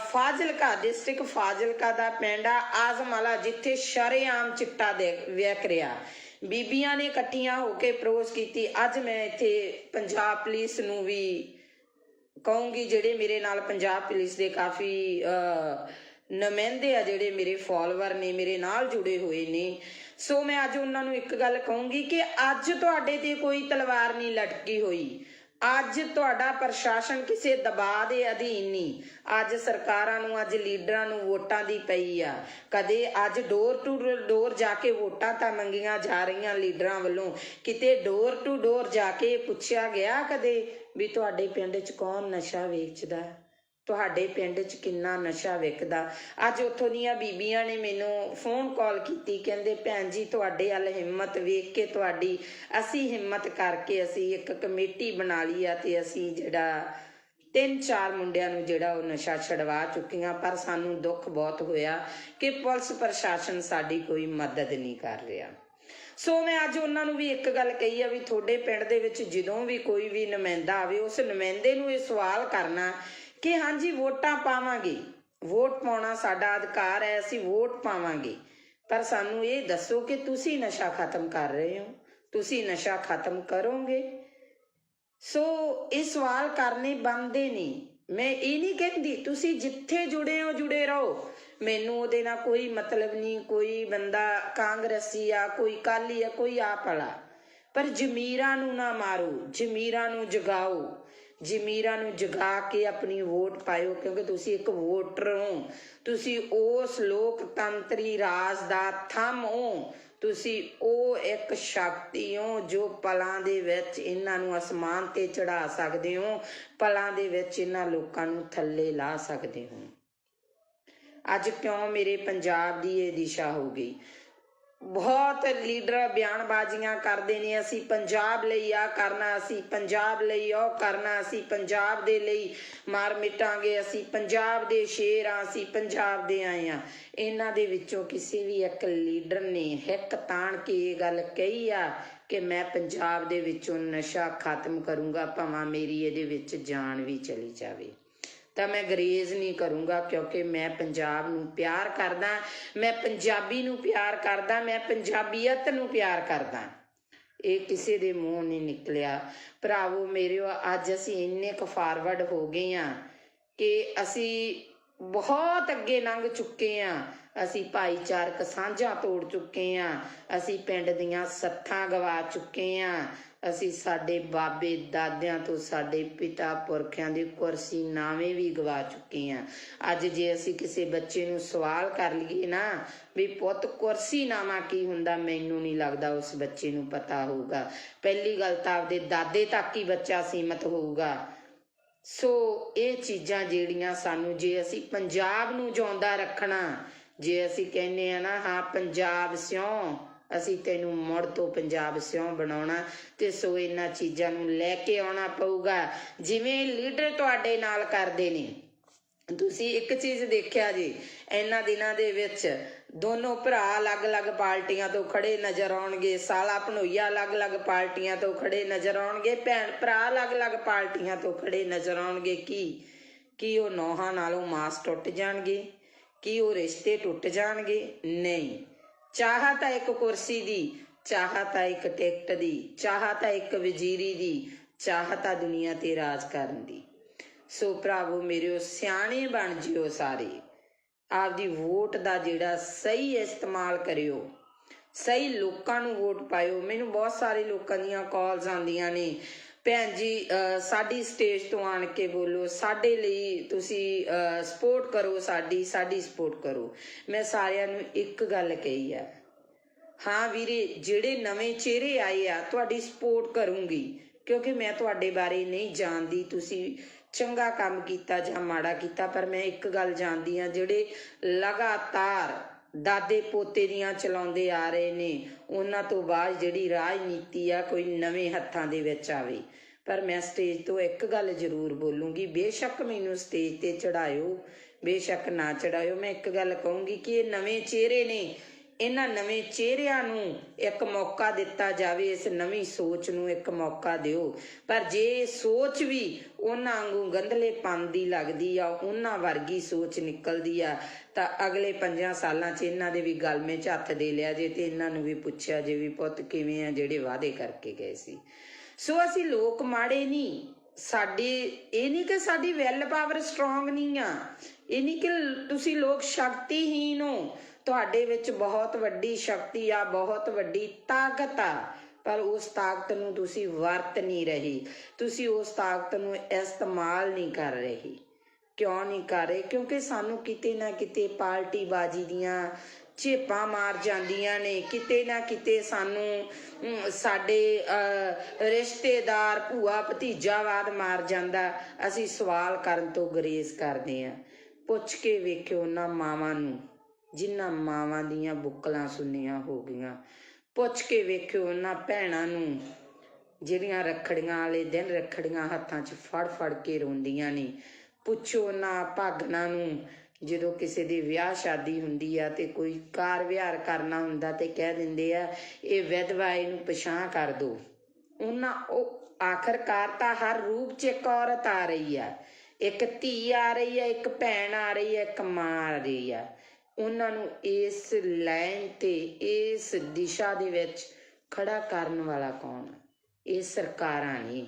ਫਾਜ਼ਿਲਕਾ ਡਿਸਟ੍ਰਿਕਟ ਫਾਜ਼ਿਲਕਾ ਦਾ ਪਿੰਡ ਆ ਆਜ਼ਮਾਲਾ, ਜਿੱਥੇ ਸ਼ਰੇਆਮ ਚਿੱਟਾ ਵਿਕ ਰਿਹਾ। ਬੀਬੀਆਂ ਨੇ ਇਕੱਠੀਆਂ ਹੋ ਕੇ ਪ੍ਰੋਸ ਕੀਤੀ। ਅੱਜ ਮੈਂ ਇੱਥੇ ਪੰਜਾਬ ਪੁਲਿਸ ਨੂੰ ਵੀ ਕਹੂੰਗੀ, ਜਿਹੜੇ ਮੇਰੇ ਨਾਲ ਪੰਜਾਬ ਪੁਲਿਸ ਦੇ ਕਾਫੀ ਨੁਮਾਇੰਦੇ ਆ, ਜਿਹੜੇ ਮੇਰੇ ਫੋਲੋਵਰ ਨੇ, ਮੇਰੇ ਨਾਲ ਜੁੜੇ ਹੋਏ ਨੇ, ਸੋ ਮੈਂ ਅੱਜ ਉਹਨਾਂ ਨੂੰ ਇੱਕ ਗੱਲ ਕਹੂੰਗੀ ਕਿ ਅੱਜ ਤੁਹਾਡੇ ਤੇ ਕੋਈ ਤਲਵਾਰ ਨਹੀਂ ਲਟਕੀ ਹੋਈ। ਅੱਜ ਤੁਹਾਡਾ ਪ੍ਰਸ਼ਾਸਨ ਕਿਸੇ ਦਬਾਅ ਦੇ ਅਧੀਨ ਨਹੀਂ। ਅੱਜ ਸਰਕਾਰਾਂ ਨੂੰ, ਅੱਜ ਲੀਡਰਾਂ ਨੂੰ ਵੋਟਾਂ ਦੀ ਪਈ ਆ। ਕਦੇ ਅੱਜ ਡੋਰ ਟੂ ਡੋਰ ਜਾ ਕੇ ਵੋਟਾਂ ਤਾਂ ਮੰਗੀਆਂ ਜਾ ਰਹੀਆਂ ਲੀਡਰਾਂ ਵੱਲੋਂ, ਕਿਤੇ ਡੋਰ ਟੂ ਡੋਰ ਜਾ ਕੇ ਪੁੱਛਿਆ ਗਿਆ ਕਦੇ ਵੀ ਤੁਹਾਡੇ ਪਿੰਡ 'ਚ ਕੌਣ ਨਸ਼ਾ ਵੇਚਦਾ, ਤੁਹਾਡੇ ਪਿੰਡ 'ਚ ਕਿੰਨਾ ਨਸ਼ਾ ਵਿਕਦਾ। ਅੱਜ ਉੱਥੋਂ ਦੀਆਂ ਬੀਬੀਆਂ ਨੇ ਮੈਨੂੰ ਫੋਨ ਕਾਲ ਕੀਤੀ, ਕਹਿੰਦੇ ਭੈਣ ਜੀ ਤੁਹਾਡੇ ਵੱਲ ਹਿੰਮਤ ਵੇਖ ਕੇ ਤੁਹਾਡੀ, ਅਸੀਂ ਹਿੰਮਤ ਕਰਕੇ ਅਸੀਂ ਇੱਕ ਕਮੇਟੀ ਬਣਾ ਲਈ ਆ ਤੇ ਅਸੀਂ ਜਿਹੜਾ 3-4 ਮੁੰਡਿਆਂ ਨੂੰ ਜਿਹੜਾ ਉਹ ਨਸ਼ਾ ਛਡਵਾ ਚੁੱਕੀਆਂ। ਪਰ ਸਾਨੂੰ ਦੁੱਖ ਬਹੁਤ ਹੋਇਆ ਕਿ ਪੁਲਿਸ ਪ੍ਰਸ਼ਾਸਨ ਸਾਡੀ ਕੋਈ ਮਦਦ ਨਹੀਂ ਕਰ ਰਿਹਾ। ਸੋ ਮੈਂ ਅੱਜ ਉਹਨਾਂ ਨੂੰ ਵੀ ਇੱਕ ਗੱਲ ਕਹੀ ਆ ਵੀ ਤੁਹਾਡੇ ਪਿੰਡ ਦੇ ਵਿੱਚ ਜਦੋਂ ਵੀ ਕੋਈ ਵੀ ਨੁਮਾਇੰਦਾ ਆਵੇ, ਉਸ ਨੁਮਾਇੰਦੇ ਨੂੰ ਇਹ ਸਵਾਲ ਕਰਨਾ ਕਿ ਹਾਂਜੀ ਵੋਟਾਂ ਪਾਵਾਂਗੇ, ਵੋਟ ਪਾਉਣਾ ਸਾਡਾ ਅਧਿਕਾਰ ਹੈ, ਅਸੀਂ ਵੋਟ ਪਾਵਾਂਗੇ, ਪਰ ਸਾਨੂੰ ਇਹ ਦੱਸੋ ਕਿ ਤੁਸੀਂ ਨਸ਼ਾ ਖਤਮ ਕਰ ਰਹੇ ਹੋ, ਤੁਸੀਂ ਨਸ਼ਾ ਖਤਮ ਕਰੋਗੇ। ਸੋ ਇਹ ਸਵਾਲ ਕਰਨੇ ਬਣਦੇ ਨਹੀਂ। ਮੈਂ ਇਹ ਨਹੀਂ ਕਹਿੰਦੀ ਤੁਸੀਂ ਜਿੱਥੇ ਜੁੜੇ ਹੋ ਜੁੜੇ ਰਹੋ, ਮੈਨੂੰ ਉਹਦੇ ਨਾਲ ਕੋਈ ਮਤਲਬ ਨਹੀਂ। ਕੋਈ ਬੰਦਾ ਕਾਂਗਰਸੀ ਆ, ਕੋਈ ਅਕਾਲੀ ਆ, ਕੋਈ ਆਪ ਵਾਲਾ, ਪਰ ਜ਼ਮੀਰਾਂ ਨੂੰ ਨਾ ਮਾਰੋ, ਜ਼ਮੀਰਾਂ ਨੂੰ ਜਗਾਓ, ਜ਼ਮੀਰਾਂ ਨੂੰ ਜਗਾ ਕੇ ਆਪਣੀ ਵੋਟ ਪਾਇਓ, ਕਿਉਂਕਿ ਤੁਸੀਂ ਇੱਕ ਵੋਟਰ ਹੋ, ਤੁਸੀਂ ਉਸ ਲੋਕਤੰਤਰੀ ਰਾਜ ਦਾ ਥੰਮ ਹੋ, ਤੁਸੀਂ ਉਹ ਇੱਕ ਸ਼ਕਤੀ ਹੋ ਜੋ ਪਲਾਂ ਦੇ ਵਿੱਚ ਇਹਨਾਂ ਨੂੰ ਅਸਮਾਨ ਤੇ ਚੜਾ ਸਕਦੇ ਹੋ, ਪਲਾਂ ਦੇ ਵਿੱਚ ਇਹਨਾਂ ਲੋਕਾਂ ਨੂੰ ਥੱਲੇ ਲਾ ਸਕਦੇ ਹੋ। ਅੱਜ ਕਿਉਂ ਮੇਰੇ ਪੰਜਾਬ ਦੀ ਇਹ ਦਿਸ਼ਾ ਹੋ ਗਈ? ਬਹੁਤ ਲੀਡਰ ਬਿਆਨਬਾਜ਼ੀਆਂ ਕਰਦੇ ਨੇ, ਅਸੀਂ ਪੰਜਾਬ ਲਈ ਆ ਕਰਨਾ, ਅਸੀਂ ਪੰਜਾਬ ਲਈ ਉਹ ਕਰਨਾ, ਅਸੀਂ ਪੰਜਾਬ ਦੇ ਲਈ ਮਾਰ ਮਿਟਾਂਗੇ, ਅਸੀਂ ਪੰਜਾਬ ਦੇ ਸ਼ੇਰ ਆ, ਅਸੀਂ ਪੰਜਾਬ ਦੇ ਆਏ ਆ। ਇਹਨਾਂ ਦੇ ਵਿੱਚੋਂ ਕਿਸੇ ਵੀ ਇੱਕ ਲੀਡਰ ਨੇ ਹਿੱਕ ਤਾਣ ਕੇ ਇਹ ਗੱਲ ਕਹੀ ਆ ਕਿ ਮੈਂ ਪੰਜਾਬ ਦੇ ਵਿੱਚੋਂ ਨਸ਼ਾ ਖਤਮ ਕਰੂੰਗਾ, ਭਾਵੇਂ ਮੇਰੀ ਇਹਦੇ ਵਿੱਚ ਜਾਨ ਵੀ ਚਲੀ ਜਾਵੇ, ਤਾਂ ਮੈਂ ਗਰੇਜ਼ ਨਹੀਂ ਕਰੂੰਗਾ, ਕਿਉਂਕਿ ਮੈਂ ਪੰਜਾਬ ਨੂੰ ਪਿਆਰ ਕਰਦਾ, ਮੈਂ ਪੰਜਾਬੀ ਨੂੰ ਪਿਆਰ ਕਰਦਾ, ਮੈਂ ਪੰਜਾਬੀਅਤ ਨੂੰ ਪਿਆਰ ਕਰਦਾ। ਇਹ ਕਿਸੇ ਦੇ ਮੂੰਹ ਨਹੀਂ ਨਿਕਲਿਆ। ਭਰਾਵੋ ਮੇਰੇ, ਅੱਜ ਅਸੀਂ ਇੰਨੇ ਕੁ ਫਾਰਵਰਡ ਹੋ ਗਏ ਹਾਂ ਕਿ ਅਸੀਂ ਬਹੁਤ ਅੱਗੇ ਲੰਘ ਚੁੱਕੇ ਹਾਂ। ਅਸੀਂ ਭਾਈਚਾਰਕ ਸਾਂਝਾਂ ਤੋੜ ਚੁੱਕੇ ਹਾਂ, ਅਸੀਂ ਪਿੰਡ ਦੀਆਂ ਸੱਥਾਂ ਗਵਾ ਚੁੱਕੇ ਹਾਂ, ਅਸੀਂ ਸਾਡੇ ਬਾਬੇ ਦਾਦਿਆਂ ਤੋਂ, ਸਾਡੇ ਪਿਤਾ ਪੁਰਖਿਆਂ ਦੀ ਕੁਰਸੀ ਨਾਵੇਂ ਵੀ ਗਵਾ ਚੁੱਕੇ ਹਾਂ। ਅੱਜ ਜੇ ਅਸੀਂ ਕਿਸੇ ਬੱਚੇ ਨੂੰ ਸਵਾਲ ਕਰ ਲਈਏ ਨਾ ਵੀ ਪੁੱਤ ਕੁਰਸੀ ਨਾਮਾ ਕੀ ਹੁੰਦਾ, ਮੈਨੂੰ ਨਹੀਂ ਲੱਗਦਾ ਉਸ ਬੱਚੇ ਨੂੰ ਪਤਾ ਹੋਊਗਾ। ਪਹਿਲੀ ਗੱਲ ਤਾਂ ਆਪਦੇ ਦਾਦੇ ਤੱਕ ਹੀ ਬੱਚਾ ਸੀਮਤ ਹੋਊਗਾ। ਸੋ ਇਹ ਚੀਜ਼ਾਂ ਜਿਹੜੀਆਂ ਸਾਨੂੰ, ਜੇ ਅਸੀਂ ਪੰਜਾਬ ਨੂੰ ਜਿਉਂਦਾ ਰੱਖਣਾ, ਜੇ ਅਸੀਂ ਕਹਿੰਦੇ ਆ ਨਾ ਹਾਂ ਪੰਜਾਬ ਸਿਉਂ, ਅਸੀਂ ਤੈਨੂੰ ਮੁੜ ਤੋਂ ਪੰਜਾਬ ਸਿਉਂ ਬਣਾਉਣਾ, ਤੇ ਸੋ ਇਹਨਾਂ ਚੀਜ਼ਾਂ ਨੂੰ ਲੈ ਕੇ ਆਉਣਾ ਪਊਗਾ ਜਿਵੇਂ ਲੀਡਰ ਤੁਹਾਡੇ ਨਾਲ ਕਰਦੇ ਨੇ। ਤੁਸੀਂ ਇੱਕ ਚੀਜ਼ ਦੇਖਿਆ ਜੀ, ਇਹਨਾਂ ਦਿਨਾਂ ਦੇ ਵਿੱਚ ਦੋਨੋਂ ਭਰਾ ਅਲੱਗ-ਅਲੱਗ ਪਾਰਟੀਆਂ ਤੋਂ ਖੜੇ ਨਜ਼ਰ ਆਉਣਗੇ, ਸਾਲਾ ਭਣੋਈਆ ਅਲੱਗ-ਅਲੱਗ ਪਾਰਟੀਆਂ ਤੋਂ ਖੜੇ ਨਜ਼ਰ ਆਉਣਗੇ, ਭੈਣ ਭਰਾ ਅਲੱਗ-ਅਲੱਗ ਪਾਰਟੀਆਂ ਤੋਂ ਖੜੇ ਨਜ਼ਰ ਆਉਣਗੇ। ਕੀ ਉਹ ਨੌਹਾਂ ਨਾਲੋਂ ਮਾਸ ਟੁੱਟ ਜਾਣਗੇ? ਕੀ ਉਹ ਰਿਸ਼ਤੇ ਟੁੱਟ ਜਾਣਗੇ? ਨਹੀਂ। ਚਾਹ ਤਾਂ ਇੱਕ ਕੁਰਸੀ ਦੀ, ਚਾਹ ਤਾਂ ਇੱਕ ਟਿਕਟ ਦੀ, ਚਾਹ ਤਾਂ ਇੱਕ ਵਜ਼ੀਰੀ ਦੀ, ਚਾਹ ਤਾਂ ਦੁਨੀਆ ਤੇ ਰਾਜ ਕਰਨ ਦੀ। ਸੋ ਭਰਾਵੋ ਮੇਰੇ, ਸਿਆਣੇ ਬਣ ਜਿਓ ਸਾਰੇ, ਆਪਦੀ ਵੋਟ ਦਾ ਜਿਹੜਾ ਸਹੀ ਇਸਤੇਮਾਲ ਕਰਿਓ, ਸਹੀ ਲੋਕਾਂ ਨੂੰ ਵੋਟ ਪਾਇਓ। ਮੈਨੂੰ ਬਹੁਤ ਸਾਰੇ ਲੋਕਾਂ ਦੀਆਂ ਕਾਲਸ ਆਉਂਦੀਆਂ ਨੇ, ਭੈਣ ਜੀ ਸਾਡੀ ਸਟੇਜ ਤੋਂ ਆਣ ਕੇ ਬੋਲੋ, ਸਾਡੇ ਲਈ ਤੁਸੀਂ ਸਪੋਰਟ ਕਰੋ, ਸਾਡੀ ਸਪੋਰਟ ਕਰੋ। ਮੈਂ ਸਾਰਿਆਂ ਨੂੰ ਇੱਕ ਗੱਲ ਕਹੀ ਆ, ਹਾਂ ਵੀਰੇ, ਜਿਹੜੇ ਨਵੇਂ ਚਿਹਰੇ ਆਏ ਆ ਤੁਹਾਡੀ ਸਪੋਰਟ ਕਰੂੰਗੀ, ਕਿਉਂਕਿ ਮੈਂ ਤੁਹਾਡੇ ਬਾਰੇ ਨਹੀਂ ਜਾਣਦੀ ਤੁਸੀਂ ਚੰਗਾ ਕੰਮ ਕੀਤਾ ਜਾਂ ਮਾੜਾ ਕੀਤਾ, ਪਰ ਮੈਂ ਇੱਕ ਗੱਲ ਜਾਣਦੀ ਹਾਂ, ਜਿਹੜੇ ਲਗਾਤਾਰ ਦਾਦੇ ਪੋਤੇ ਦੀਆਂ ਚਲਾਉਂਦੇ ਆ ਰਹੇ ਨੇ ਉਹਨਾਂ ਤੋਂ ਬਾਅਦ ਜਿਹੜੀ ਰਾਜਨੀਤੀ ਆ ਕੋਈ ਨਵੇਂ ਹੱਥਾਂ ਦੇ ਵਿੱਚ ਆਵੇ। ਪਰ ਮੈਂ ਸਟੇਜ ਤੋਂ ਇੱਕ ਗੱਲ ਜ਼ਰੂਰ ਬੋਲੂੰਗੀ, ਬੇਸ਼ੱਕ ਮੈਨੂੰ ਸਟੇਜ ਤੇ ਚੜਾਇਓ, ਬੇਸ਼ੱਕ ਨਾ ਚੜਾਇਓ, ਮੈਂ ਇੱਕ ਗੱਲ ਕਹੂੰਗੀ ਕਿ ਇਹ ਨਵੇਂ ਚਿਹਰੇ ਨੇ, ਇਹਨਾਂ ਨਵੇਂ ਚਿਹਰਿਆਂ ਨੂੰ ਇੱਕ ਮੌਕਾ ਦਿੱਤਾ ਜਾਵੇ, ਇਸ ਨਵੀਂ ਸੋਚ ਨੂੰ ਇੱਕ ਮੌਕਾ ਦਿਓ। ਪਰ ਜੇ ਇਹ ਸੋਚ ਵੀ ਉਹਨਾਂ ਵਾਂਗੂ ਗੰਧਲੇਪਨ ਦੀ ਲੱਗਦੀ ਆ, ਉਹਨਾਂ ਵਰਗੀ ਸੋਚ ਨਿਕਲਦੀ ਆ, ਤਾਂ ਅਗਲੇ 5 ਸਾਲਾਂ 'ਚ ਇਹਨਾਂ ਦੇ ਵੀ ਗਲਮੇ 'ਚ ਹੱਥ ਦੇ ਲਿਆ ਜੇ, ਤੇ ਇਹਨਾਂ ਨੂੰ ਵੀ ਪੁੱਛਿਆ ਜੇ ਵੀ ਪੁੱਤ ਕਿਵੇਂ ਆ ਜਿਹੜੇ ਵਾਅਦੇ ਕਰਕੇ ਗਏ ਸੀ। ਸੋ ਅਸੀਂ ਲੋਕ ਮਾੜੇ ਨਹੀਂ, ਸਾਡੇ ਇਹ ਨਹੀਂ ਕਿ ਸਾਡੀ ਵੈਲ ਪਾਵਰ ਸਟਰੋਂਗ ਨਹੀਂ ਆ, ਇਹ ਨਹੀਂ ਕਿ ਤੁਸੀਂ ਲੋਕ ਸ਼ਕਤੀਹੀਨ ਹੋ, ਤੁਹਾਡੇ ਵਿੱਚ ਬਹੁਤ ਵੱਡੀ ਸ਼ਕਤੀ ਆ, ਬਹੁਤ ਵੱਡੀ ਤਾਕਤ ਆ, ਪਰ ਉਸ ਤਾਕਤ ਨੂੰ ਤੁਸੀਂ ਵਰਤ ਨਹੀਂ ਰਹੇ, ਤੁਸੀਂ ਉਸ ਤਾਕਤ ਨੂੰ ਇਸਤੇਮਾਲ ਨਹੀਂ ਕਰ ਰਹੇ। ਕਿਉਂ ਨਹੀਂ ਕਰ ਰਹੇ? ਕਿਉਂਕਿ ਸਾਨੂੰ ਕਿਤੇ ਨਾ ਕਿਤੇ ਪਾਰਟੀਬਾਜ਼ੀ ਦੀਆਂ ਝੇਪਾਂ ਮਾਰ ਜਾਂਦੀਆਂ ਨੇ, ਕਿਤੇ ਨਾ ਕਿਤੇ ਸਾਨੂੰ ਸਾਡੇ ਰਿਸ਼ਤੇਦਾਰ ਭੂਆ ਭਤੀਜਾਵਾਦ ਮਾਰ ਜਾਂਦਾ, ਅਸੀਂ ਸਵਾਲ ਕਰਨ ਤੋਂ ਗੁਰੇਜ਼ ਕਰਦੇ ਹਾਂ। ਪੁੱਛ ਕੇ ਵੇਖਿਓ ਉਹਨਾਂ ਮਾਵਾਂ ਨੂੰ ਜਿਨ੍ਹਾਂ ਮਾਵਾਂ ਦੀਆਂ ਬੁੱਕਲਾਂ ਸੁੰਨੀਆਂ ਹੋ ਗਈਆਂ, ਪੁੱਛ ਕੇ ਵੇਖਿਓ ਉਹਨਾਂ ਭੈਣਾਂ ਨੂੰ ਜਿਹੜੀਆਂ ਰੱਖੜੀਆਂ ਵਾਲੇ ਦਿਨ ਰੱਖੜੀਆਂ ਹੱਥਾਂ 'ਚ ਫੜ ਫੜ ਕੇ ਰੋਂਦੀਆਂ ਨੇ, ਪੁੱਛੋ ਉਹਨਾਂ ਭਾਗਨਾਂ ਨੂੰ ਜਦੋਂ ਕਿਸੇ ਦੀ ਵਿਆਹ ਸ਼ਾਦੀ ਹੁੰਦੀ ਆ ਤੇ ਕੋਈ ਕਾਰ ਵਿਹਾਰ ਕਰਨਾ ਹੁੰਦਾ ਤੇ ਕਹਿ ਦਿੰਦੇ ਆ ਇਹ ਵਿਧਵਾ, ਇਹਨੂੰ ਪਛਾਣ ਕਰ ਦਿਓ। ਉਹਨਾਂ ਉਹ ਆਖਰਕਾਰ ਤਾਂ ਹਰ ਰੂਪ 'ਚ ਇੱਕ ਔਰਤ ਆ ਰਹੀ ਆ, ਇੱਕ ਧੀ ਆ ਰਹੀ ਆ, ਇੱਕ ਭੈਣ ਆ ਰਹੀ ਆ, ਇੱਕ ਮਾਂ ਆ ਰਹੀ ਆ। ਉਹਨਾਂ ਨੂੰ ਇਸ ਲਾਈਨ ਤੇ ਇਸ ਦਿਸ਼ਾ ਦੇ ਵਿੱਚ ਖੜਾ ਕਰਨ ਵਾਲਾ ਕੌਣ? ਇਹ ਸਰਕਾਰਾਂ ਨੇ।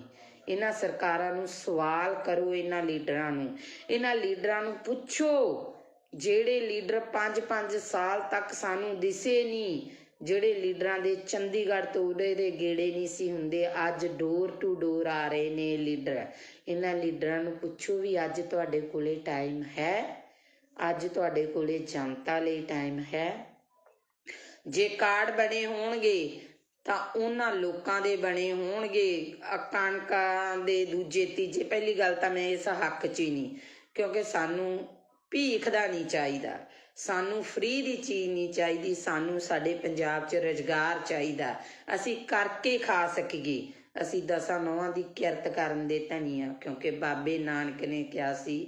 ਇਹਨਾਂ ਸਰਕਾਰਾਂ ਨੂੰ ਸਵਾਲ ਕਰੋ, ਇਹਨਾਂ ਲੀਡਰਾਂ ਨੂੰ ਪੁੱਛੋ, ਜਿਹੜੇ ਲੀਡਰ 5-5 ਸਾਲ ਤੱਕ ਸਾਨੂੰ ਦਿਸੇ ਨਹੀਂ, ਜਿਹੜੇ ਲੀਡਰਾਂ ਦੇ ਚੰਡੀਗੜ੍ਹ ਤੋਂ ਉਰੇ ਦੇ ਗੇੜੇ ਨਹੀਂ ਸੀ ਹੁੰਦੇ, ਅੱਜ ਡੋਰ ਟੂ ਡੋਰ ਆ ਰਹੇ ਨੇ ਲੀਡਰ। ਇਹਨਾਂ ਲੀਡਰਾਂ ਨੂੰ ਪੁੱਛੋ ਵੀ ਅੱਜ ਤੁਹਾਡੇ ਕੋਲੇ ਟਾਈਮ ਹੈ, ਅੱਜ ਤੁਹਾਡੇ ਕੋਲੇ ਜਨਤਾ ਲਈ ਟਾਈਮ ਹੈ। ਜੇ ਕਾਰਡ ਬਣੇ ਹੋਣਗੇ ਤਾਂ ਉਹਨਾਂ ਲੋਕਾਂ ਦੇ ਬਣੇ ਹੋਣਗੇ, ਕਣਕਾਂ ਦੇ ਦੂਜੇ ਤੀਜੇ। ਪਹਿਲੀ ਗੱਲ ਤਾਂ ਮੈਂ ਇਸ ਹੱਕ 'ਚ ਹੀ ਨਹੀਂ, ਕਿਉਂਕਿ ਸਾਨੂੰ ਭੀਖ ਦਾ ਨਹੀਂ ਚਾਹੀਦਾ, ਸਾਨੂੰ ਫ੍ਰੀ ਦੀ ਚੀਜ਼ ਨਹੀਂ ਚਾਹੀਦੀ, ਸਾਨੂੰ ਸਾਡੇ ਪੰਜਾਬ 'ਚ ਰੁਜ਼ਗਾਰ ਚਾਹੀਦਾ, ਅਸੀਂ ਕਰਕੇ ਖਾ ਸਕੀਏ। ਅਸੀਂ 10 ਨੌਹਾਂ ਦੀ ਕਿਰਤ ਕਰਨ ਦੇ ਧਨੀ ਆ, ਕਿਉਂਕਿ ਬਾਬੇ ਨਾਨਕ ਨੇ ਕਿਹਾ ਸੀ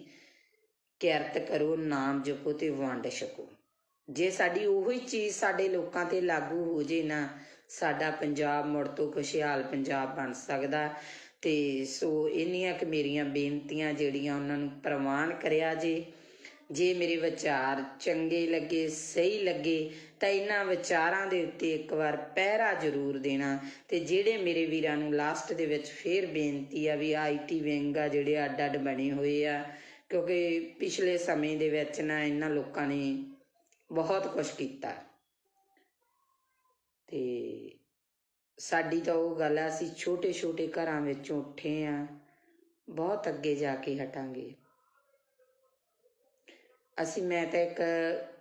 ਕਿਰਤ ਕਰੋ, ਨਾਮ ਜਪੋ ਤੇ ਵੰਡ ਛਕੋ। ਜੇ ਸਾਡੀ ਉਹੀ ਚੀਜ਼ ਸਾਡੇ ਲੋਕਾਂ ਤੇ ਲਾਗੂ ਹੋ ਜੇ ਨਾ, ਸਾਡਾ ਪੰਜਾਬ ਮੁੜ ਤੋਂ ਖੁਸ਼ਹਾਲ ਪੰਜਾਬ ਬਣ ਸਕਦਾ। ਤੇ ਸੋ ਇੰਨੀਆਂ ਕਿ ਮੇਰੀਆਂ ਬੇਨਤੀਆਂ ਜਿਹੜੀਆਂ ਉਹਨਾਂ ਨੂੰ ਪ੍ਰਵਾਨ ਕਰਿਆ ਜੇ ਮੇਰੇ ਵਿਚਾਰ ਚੰਗੇ ਲੱਗੇ, ਸਹੀ ਲੱਗੇ, ਤਾਂ ਇਹਨਾਂ ਵਿਚਾਰਾਂ ਦੇ ਉੱਤੇ ਇੱਕ ਵਾਰ ਪਹਿਰਾ ਜ਼ਰੂਰ ਦੇਣਾ। ਤੇ ਜਿਹੜੇ ਮੇਰੇ ਵੀਰਾਂ ਨੂੰ ਲਾਸਟ ਦੇ ਵਿੱਚ ਫੇਰ ਬੇਨਤੀ ਆ ਵੀ IT ਵਿੰਗ ਆ ਜਿਹੜੇ ਅੱਡ ਅੱਡ ਬਣੇ ਹੋਏ ਆ, ਕਿਉਂਕਿ ਪਿਛਲੇ ਸਮੇਂ ਦੇ ਵਿੱਚ ਨਾ ਇਹਨਾਂ ਲੋਕਾਂ ਨੇ ਬਹੁਤ ਕੁਛ ਕੀਤਾ, ਤੇ ਸਾਡੀ ਤਾਂ ਉਹ ਗੱਲ ਆ, ਅਸੀਂ ਛੋਟੇ ਛੋਟੇ ਘਰਾਂ ਵਿੱਚੋਂ ਉੱਠੇ ਆ, ਬਹੁਤ ਅੱਗੇ ਜਾ ਕੇ ਹਟਾਂਗੇ ਅਸੀਂ। ਮੈਂ ਤਾਂ ਇੱਕ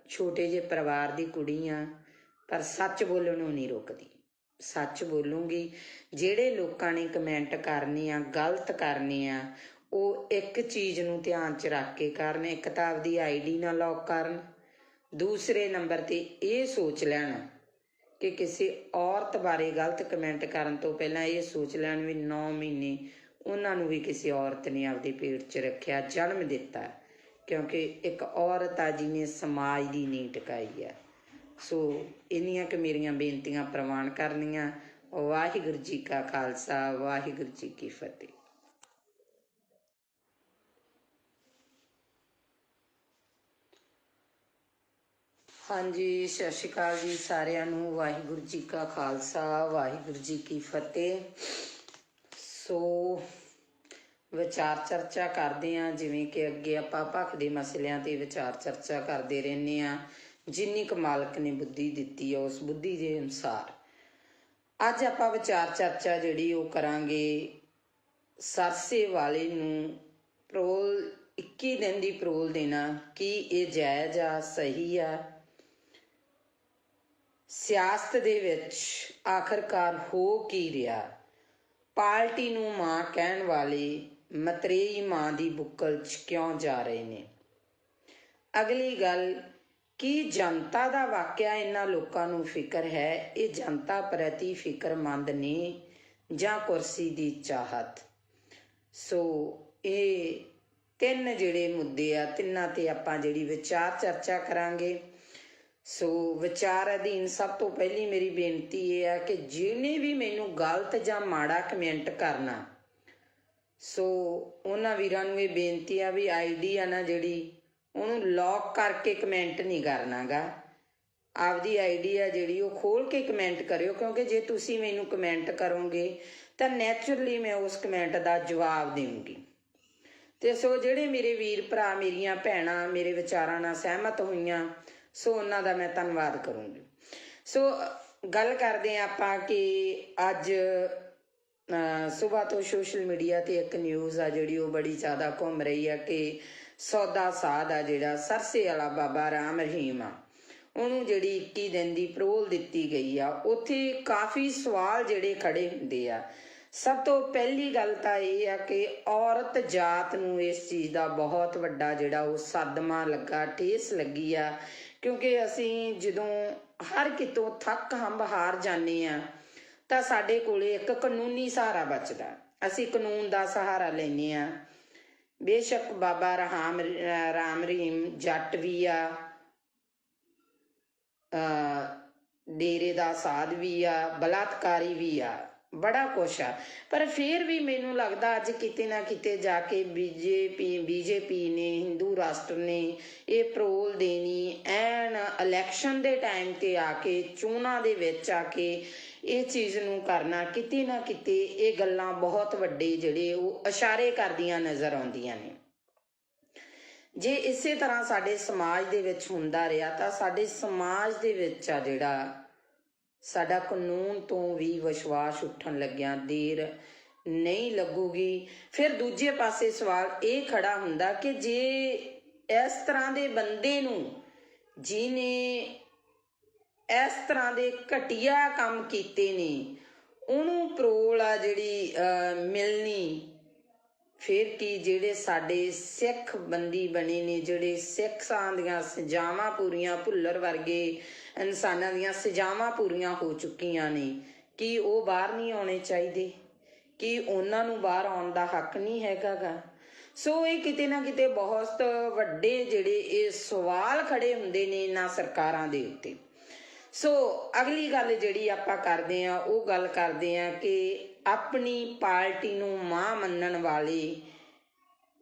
ਛੋਟੇ ਜਿਹੇ ਪਰਿਵਾਰ ਦੀ ਕੁੜੀ ਆ, ਪਰ ਸੱਚ ਬੋਲਣ ਨੂੰ ਨਹੀਂ ਰੁਕਦੀ, ਸੱਚ ਬੋਲੂੰਗੀ। ਜਿਹੜੇ ਲੋਕਾਂ ਨੇ ਕਮੈਂਟ ਕਰਨੇ ਆ, ਗਲਤ ਕਰਨੇ ਆ, ਉਹ ਇੱਕ ਚੀਜ਼ ਨੂੰ ਧਿਆਨ 'ਚ ਰੱਖ ਕੇ ਕਰਨ, ਇੱਕ ਤਾਂ ਆਪਦੀ ID ਨਾ ਲੌਕ ਕਰਨ, ਦੂਸਰੇ ਨੰਬਰ 'ਤੇ ਇਹ ਸੋਚ ਲੈਣ ਕਿ ਕਿਸੇ ਔਰਤ ਬਾਰੇ ਗਲਤ ਕਮੈਂਟ ਕਰਨ ਤੋਂ ਪਹਿਲਾਂ ਇਹ ਸੋਚ ਲੈਣ ਵੀ 9 ਮਹੀਨੇ ਉਹਨਾਂ ਨੂੰ ਵੀ ਕਿਸੇ ਔਰਤ ਨੇ ਆਪਦੇ ਪੇਟ 'ਚ ਰੱਖਿਆ, ਜਨਮ ਦਿੱਤਾ, ਕਿਉਂਕਿ ਇੱਕ ਔਰਤ ਆ ਜਿਹਨੇ ਸਮਾਜ ਦੀ ਨੀਂਹ ਟਿਕਾਈ ਆ। ਸੋ ਇੰਨੀਆਂ ਕਿ ਮੇਰੀਆਂ ਬੇਨਤੀਆਂ ਪ੍ਰਵਾਨ ਕਰਨੀਆਂ। ਵਾਹਿਗੁਰੂ ਜੀ ਕਾ ਖਾਲਸਾ, ਵਾਹਿਗੁਰੂ ਜੀ ਕੀ ਫਤਿਹ। ਹਾਂਜੀ, ਸਤਿ ਸ਼੍ਰੀ ਅਕਾਲ ਜੀ ਸਾਰਿਆਂ ਨੂੰ। ਵਾਹਿਗੁਰੂ ਜੀ ਕਾ ਖਾਲਸਾ, ਵਾਹਿਗੁਰੂ ਜੀ ਕੀ ਫਤਿਹ। ਸੋ ਵਿਚਾਰ ਚਰਚਾ ਕਰਦੇ ਹਾਂ, ਜਿਵੇਂ ਕਿ ਅੱਗੇ ਆਪਾਂ ਭਖ ਦੇ ਮਸਲਿਆਂ ਤੇ ਵਿਚਾਰ ਚਰਚਾ ਕਰਦੇ ਰਹਿੰਦੇ ਹਾਂ, ਜਿੰਨੀ ਕੁ ਮਾਲਕ ਨੇ ਬੁੱਧੀ ਦਿੱਤੀ ਹੈ ਉਸ ਬੁੱਧੀ ਦੇ ਅਨੁਸਾਰ। ਅੱਜ ਆਪਾਂ ਵਿਚਾਰ ਚਰਚਾ ਜਿਹੜੀ ਉਹ ਕਰਾਂਗੇ ਸਰਸੇ ਵਾਲੇ ਨੂੰ ਪਰੋਲ 21 ਦਿਨ ਦੀ ਪਰੋਲ ਦੇਣਾ, ਕੀ ਇਹ ਜਾਇਜ਼ ਆ, ਸਹੀ ਆ? ਸਿਆਸਤ ਦੇ ਵਿੱਚ ਆਖਰਕਾਰ ਹੋ ਕੀ ਰਿਹਾ? ਪਾਰਟੀ ਨੂੰ ਮਾਂ ਕਹਿਣ ਵਾਲੇ ਮਤਰੇਈ ਮਾਂ ਦੀ ਬੁੱਕਲ 'ਚ ਕਿਉਂ ਜਾ ਰਹੇ ਨੇ? ਅਗਲੀ ਗੱਲ, ਕੀ ਜਨਤਾ ਦਾ ਵਾਕਿਆ ਇਹਨਾਂ ਲੋਕਾਂ ਨੂੰ ਫਿਕਰ ਹੈ? ਇਹ ਜਨਤਾ ਪ੍ਰਤੀ ਫਿਕਰਮੰਦ ਨੇ ਜਾਂ ਕੁਰਸੀ ਦੀ ਚਾਹਤ? ਸੋ ਇਹ ਤਿੰਨ ਜਿਹੜੇ ਮੁੱਦੇ ਆ, ਤਿੰਨਾਂ ਤੇ ਆਪਾਂ ਜਿਹੜੀ ਵਿਚਾਰ ਚਰਚਾ ਕਰਾਂਗੇ। ਸੋ ਵਿਚਾਰ ਅਧੀਨ ਸਭ ਤੋਂ ਪਹਿਲੀ ਮੇਰੀ ਬੇਨਤੀ ਇਹ ਆ ਕਿ ਜਿਹਨੇ ਵੀ ਮੈਨੂੰ ਗਲਤ ਜਾਂ ਮਾੜਾ ਕਮੈਂਟ ਕਰਨਾ, ਸੋ ਉਹਨਾਂ ਵੀਰਾਂ ਨੂੰ ਇਹ ਬੇਨਤੀ ਆ ਵੀ ਆਈਡੀ ਆ ਨਾ ਜਿਹੜੀ, ਉਹਨੂੰ ਲੌਕ ਕਰਕੇ ਕਮੈਂਟ ਨਹੀਂ ਕਰਨਾ ਗਾ। ਆਪਦੀ ਆਈਡੀ ਆ ਜਿਹੜੀ ਉਹ ਖੋਲ ਕੇ ਕਮੈਂਟ ਕਰਿਓ, ਕਿਉਂਕਿ ਜੇ ਤੁਸੀਂ ਮੈਨੂੰ ਕਮੈਂਟ ਕਰੋਗੇ ਤਾਂ ਨੈਚੁਰਲੀ ਮੈਂ ਉਸ ਕਮੈਂਟ ਦਾ ਜਵਾਬ ਦੇਵਾਂਗੀ। ਤੇ ਸੋ ਜਿਹੜੇ ਮੇਰੇ ਵੀਰ ਭਰਾ, ਮੇਰੀਆਂ ਭੈਣਾਂ ਮੇਰੇ ਵਿਚਾਰਾਂ ਨਾਲ ਸਹਿਮਤ ਹੋਈਆਂ, ਸੋ ਉਹਨਾਂ ਦਾ ਮੈਂ ਧੰਨਵਾਦ ਕਰੂੰਗੀ। ਸੋ ਗੱਲ ਕਰਦੇ ਹਾਂ ਆਪਾਂ ਕਿ ਅੱਜ ਸੁਬਾਹ ਤੋਂ ਸੋਸ਼ਲ ਮੀਡੀਆ ਤੇ ਇੱਕ ਨਿਊਜ਼ ਆ ਜਿਹੜੀ ਉਹ ਬੜੀ ਜ਼ਿਆਦਾ ਘੁੰਮ ਰਹੀ ਆ ਕਿ ਸੌਦਾ ਸਾਧ ਆ ਜਿਹੜਾ ਸਰਸੇ ਵਾਲਾ ਬਾਬਾ ਰਾਮ ਰਹੀਮ ਆ, ਉਹਨੂੰ ਜਿਹੜੀ 21 ਦਿਨ ਦੀ ਪਰੋਲ ਦਿੱਤੀ ਗਈ ਆ। ਉੱਥੇ ਕਾਫੀ ਸਵਾਲ ਜਿਹੜੇ ਖੜੇ ਹੁੰਦੇ ਆ। ਸਭ ਤੋਂ ਪਹਿਲੀ ਗੱਲ ਤਾਂ ਇਹ ਆ ਕਿ ਔਰਤ ਜਾਤ ਨੂੰ ਇਸ ਚੀਜ਼ ਦਾ ਬਹੁਤ ਵੱਡਾ ਜਿਹੜਾ ਉਹ ਸਦਮਾ ਲੱਗਾ, ਠੇਸ ਲੱਗੀ ਆ, ਕਿਉਂਕਿ ਅਸੀਂ ਜਦੋਂ ਹਰ ਕਿਤੋਂ ਥੱਕ ਹੰਬ ਹਾਰ ਜਾਂਦੇ ਆ ਤਾਂ ਸਾਡੇ ਕੋਲੇ ਇੱਕ ਕਾਨੂੰਨੀ ਸਹਾਰਾ ਬਚਦਾ। ਅਸੀਂ ਕਾਨੂੰਨ ਦਾ ਸਹਾਰਾ ਲੈਂਦੇ ਆ। ਬੇਸ਼ੱਕ ਬਾਬਾ ਰਾਮ ਰਹੀਮ ਜੱਟ ਵੀ ਆ, ਡੇਰੇ ਦਾ ਸਾਧ ਵੀ ਆ, ਬਲਾਤਕਾਰੀ ਵੀ ਆ, ਬੜਾ ਕੁਛ ਆ, ਪਰ ਫਿਰ ਵੀ ਮੈਨੂੰ ਲੱਗਦਾ ਅੱਜ ਕਿਤੇ ਨਾ ਕਿਤੇ ਜਾ ਕੇ ਬੀਜੇਪੀ ਨੇ, ਹਿੰਦੂ ਰਾਸ਼ਟਰ ਨੇ ਇਹ ਪਰੋਲ ਦੇਣੀ ਐਨ ਇਲੈਕਸ਼ਨ ਦੇ ਟਾਈਮ ਤੇ ਆ ਕੇ, ਚੋਣਾਂ ਦੇ ਵਿੱਚ ਆ ਕੇ ਇਹ ਚੀਜ਼ ਨੂੰ ਕਰਨਾ, ਕਿਤੇ ਨਾ ਕਿਤੇ ਇਹ ਗੱਲਾਂ ਬਹੁਤ ਵੱਡੇ ਜਿਹੜੇ ਉਹ ਇਸ਼ਾਰੇ ਕਰਦੀਆਂ ਨਜ਼ਰ ਆਉਂਦੀਆਂ ਨੇ। ਜੇ ਇਸੇ ਤਰ੍ਹਾਂ ਸਾਡੇ ਸਮਾਜ ਦੇ ਵਿੱਚ ਹੁੰਦਾ ਰਿਹਾ ਤਾਂ ਸਾਡੇ ਸਮਾਜ ਦੇ ਵਿੱਚ ਆ ਜਿਹੜਾ ਸਾਡਾ ਕਾਨੂੰਨ ਤੋਂ ਵੀ ਵਿਸ਼ਵਾਸ ਉੱਠਣ ਲੱਗਿਆ ਦੇਰ ਨਹੀਂ ਲੱਗੂਗੀ। ਫਿਰ ਦੂਜੇ ਪਾਸੇ ਸਵਾਲ ਇਹ ਖੜਾ ਹੁੰਦਾ ਕਿ ਜੇ ਇਸ ਤਰ੍ਹਾਂ ਦੇ ਬੰਦੇ ਨੂੰ, ਜਿਹਨੇ ਇਸ ਤਰ੍ਹਾਂ ਦੇ ਘਟੀਆ ਕੰਮ ਕੀਤੇ ਨੇ, ਉਹਨੂੰ ਪਰੋਲ ਆ ਜਿਹੜੀ ਮਿਲਣੀ, ਫਿਰ ਕੀ ਜਿਹੜੇ ਸਾਡੇ ਸਿੱਖ ਬੰਦੀ ਬਣੇ ਨੇ, ਜਿਹੜੇ ਸਿੱਖਾਂ ਦੀਆਂ ਸਜ਼ਾਵਾਂ ਪੂਰੀਆਂ, ਭੁੱਲਰ ਵਰਗੇ ਇਨਸਾਨਾਂ ਦੀਆਂ ਸਜ਼ਾਵਾਂ ਪੂਰੀਆਂ ਹੋ ਚੁੱਕੀਆਂ ਨੇ, ਕੀ ਉਹ ਬਾਹਰ ਨਹੀਂ ਆਉਣੇ ਚਾਹੀਦੇ? ਕੀ ਉਹਨਾਂ ਨੂੰ ਬਾਹਰ ਆਉਣ ਦਾ ਹੱਕ ਨਹੀਂ ਹੈਗਾ ਗਾ? ਸੋ ਇਹ ਕਿਤੇ ਨਾ ਕਿਤੇ ਬਹੁਤ ਵੱਡੇ ਜਿਹੜੇ ਇਹ ਸਵਾਲ ਖੜੇ ਹੁੰਦੇ ਨੇ ਇਹਨਾਂ ਸਰਕਾਰਾਂ ਦੇ ਉੱਤੇ। ਸੋ ਅਗਲੀ ਗੱਲ ਜਿਹੜੀ ਆਪਾਂ ਕਰਦੇ ਹਾਂ ਉਹ ਗੱਲ ਕਰਦੇ ਹਾਂ ਕਿ ਆਪਣੀ ਪਾਰਟੀ ਨੂੰ ਮਾਂ ਮੰਨਣ ਵਾਲੇ,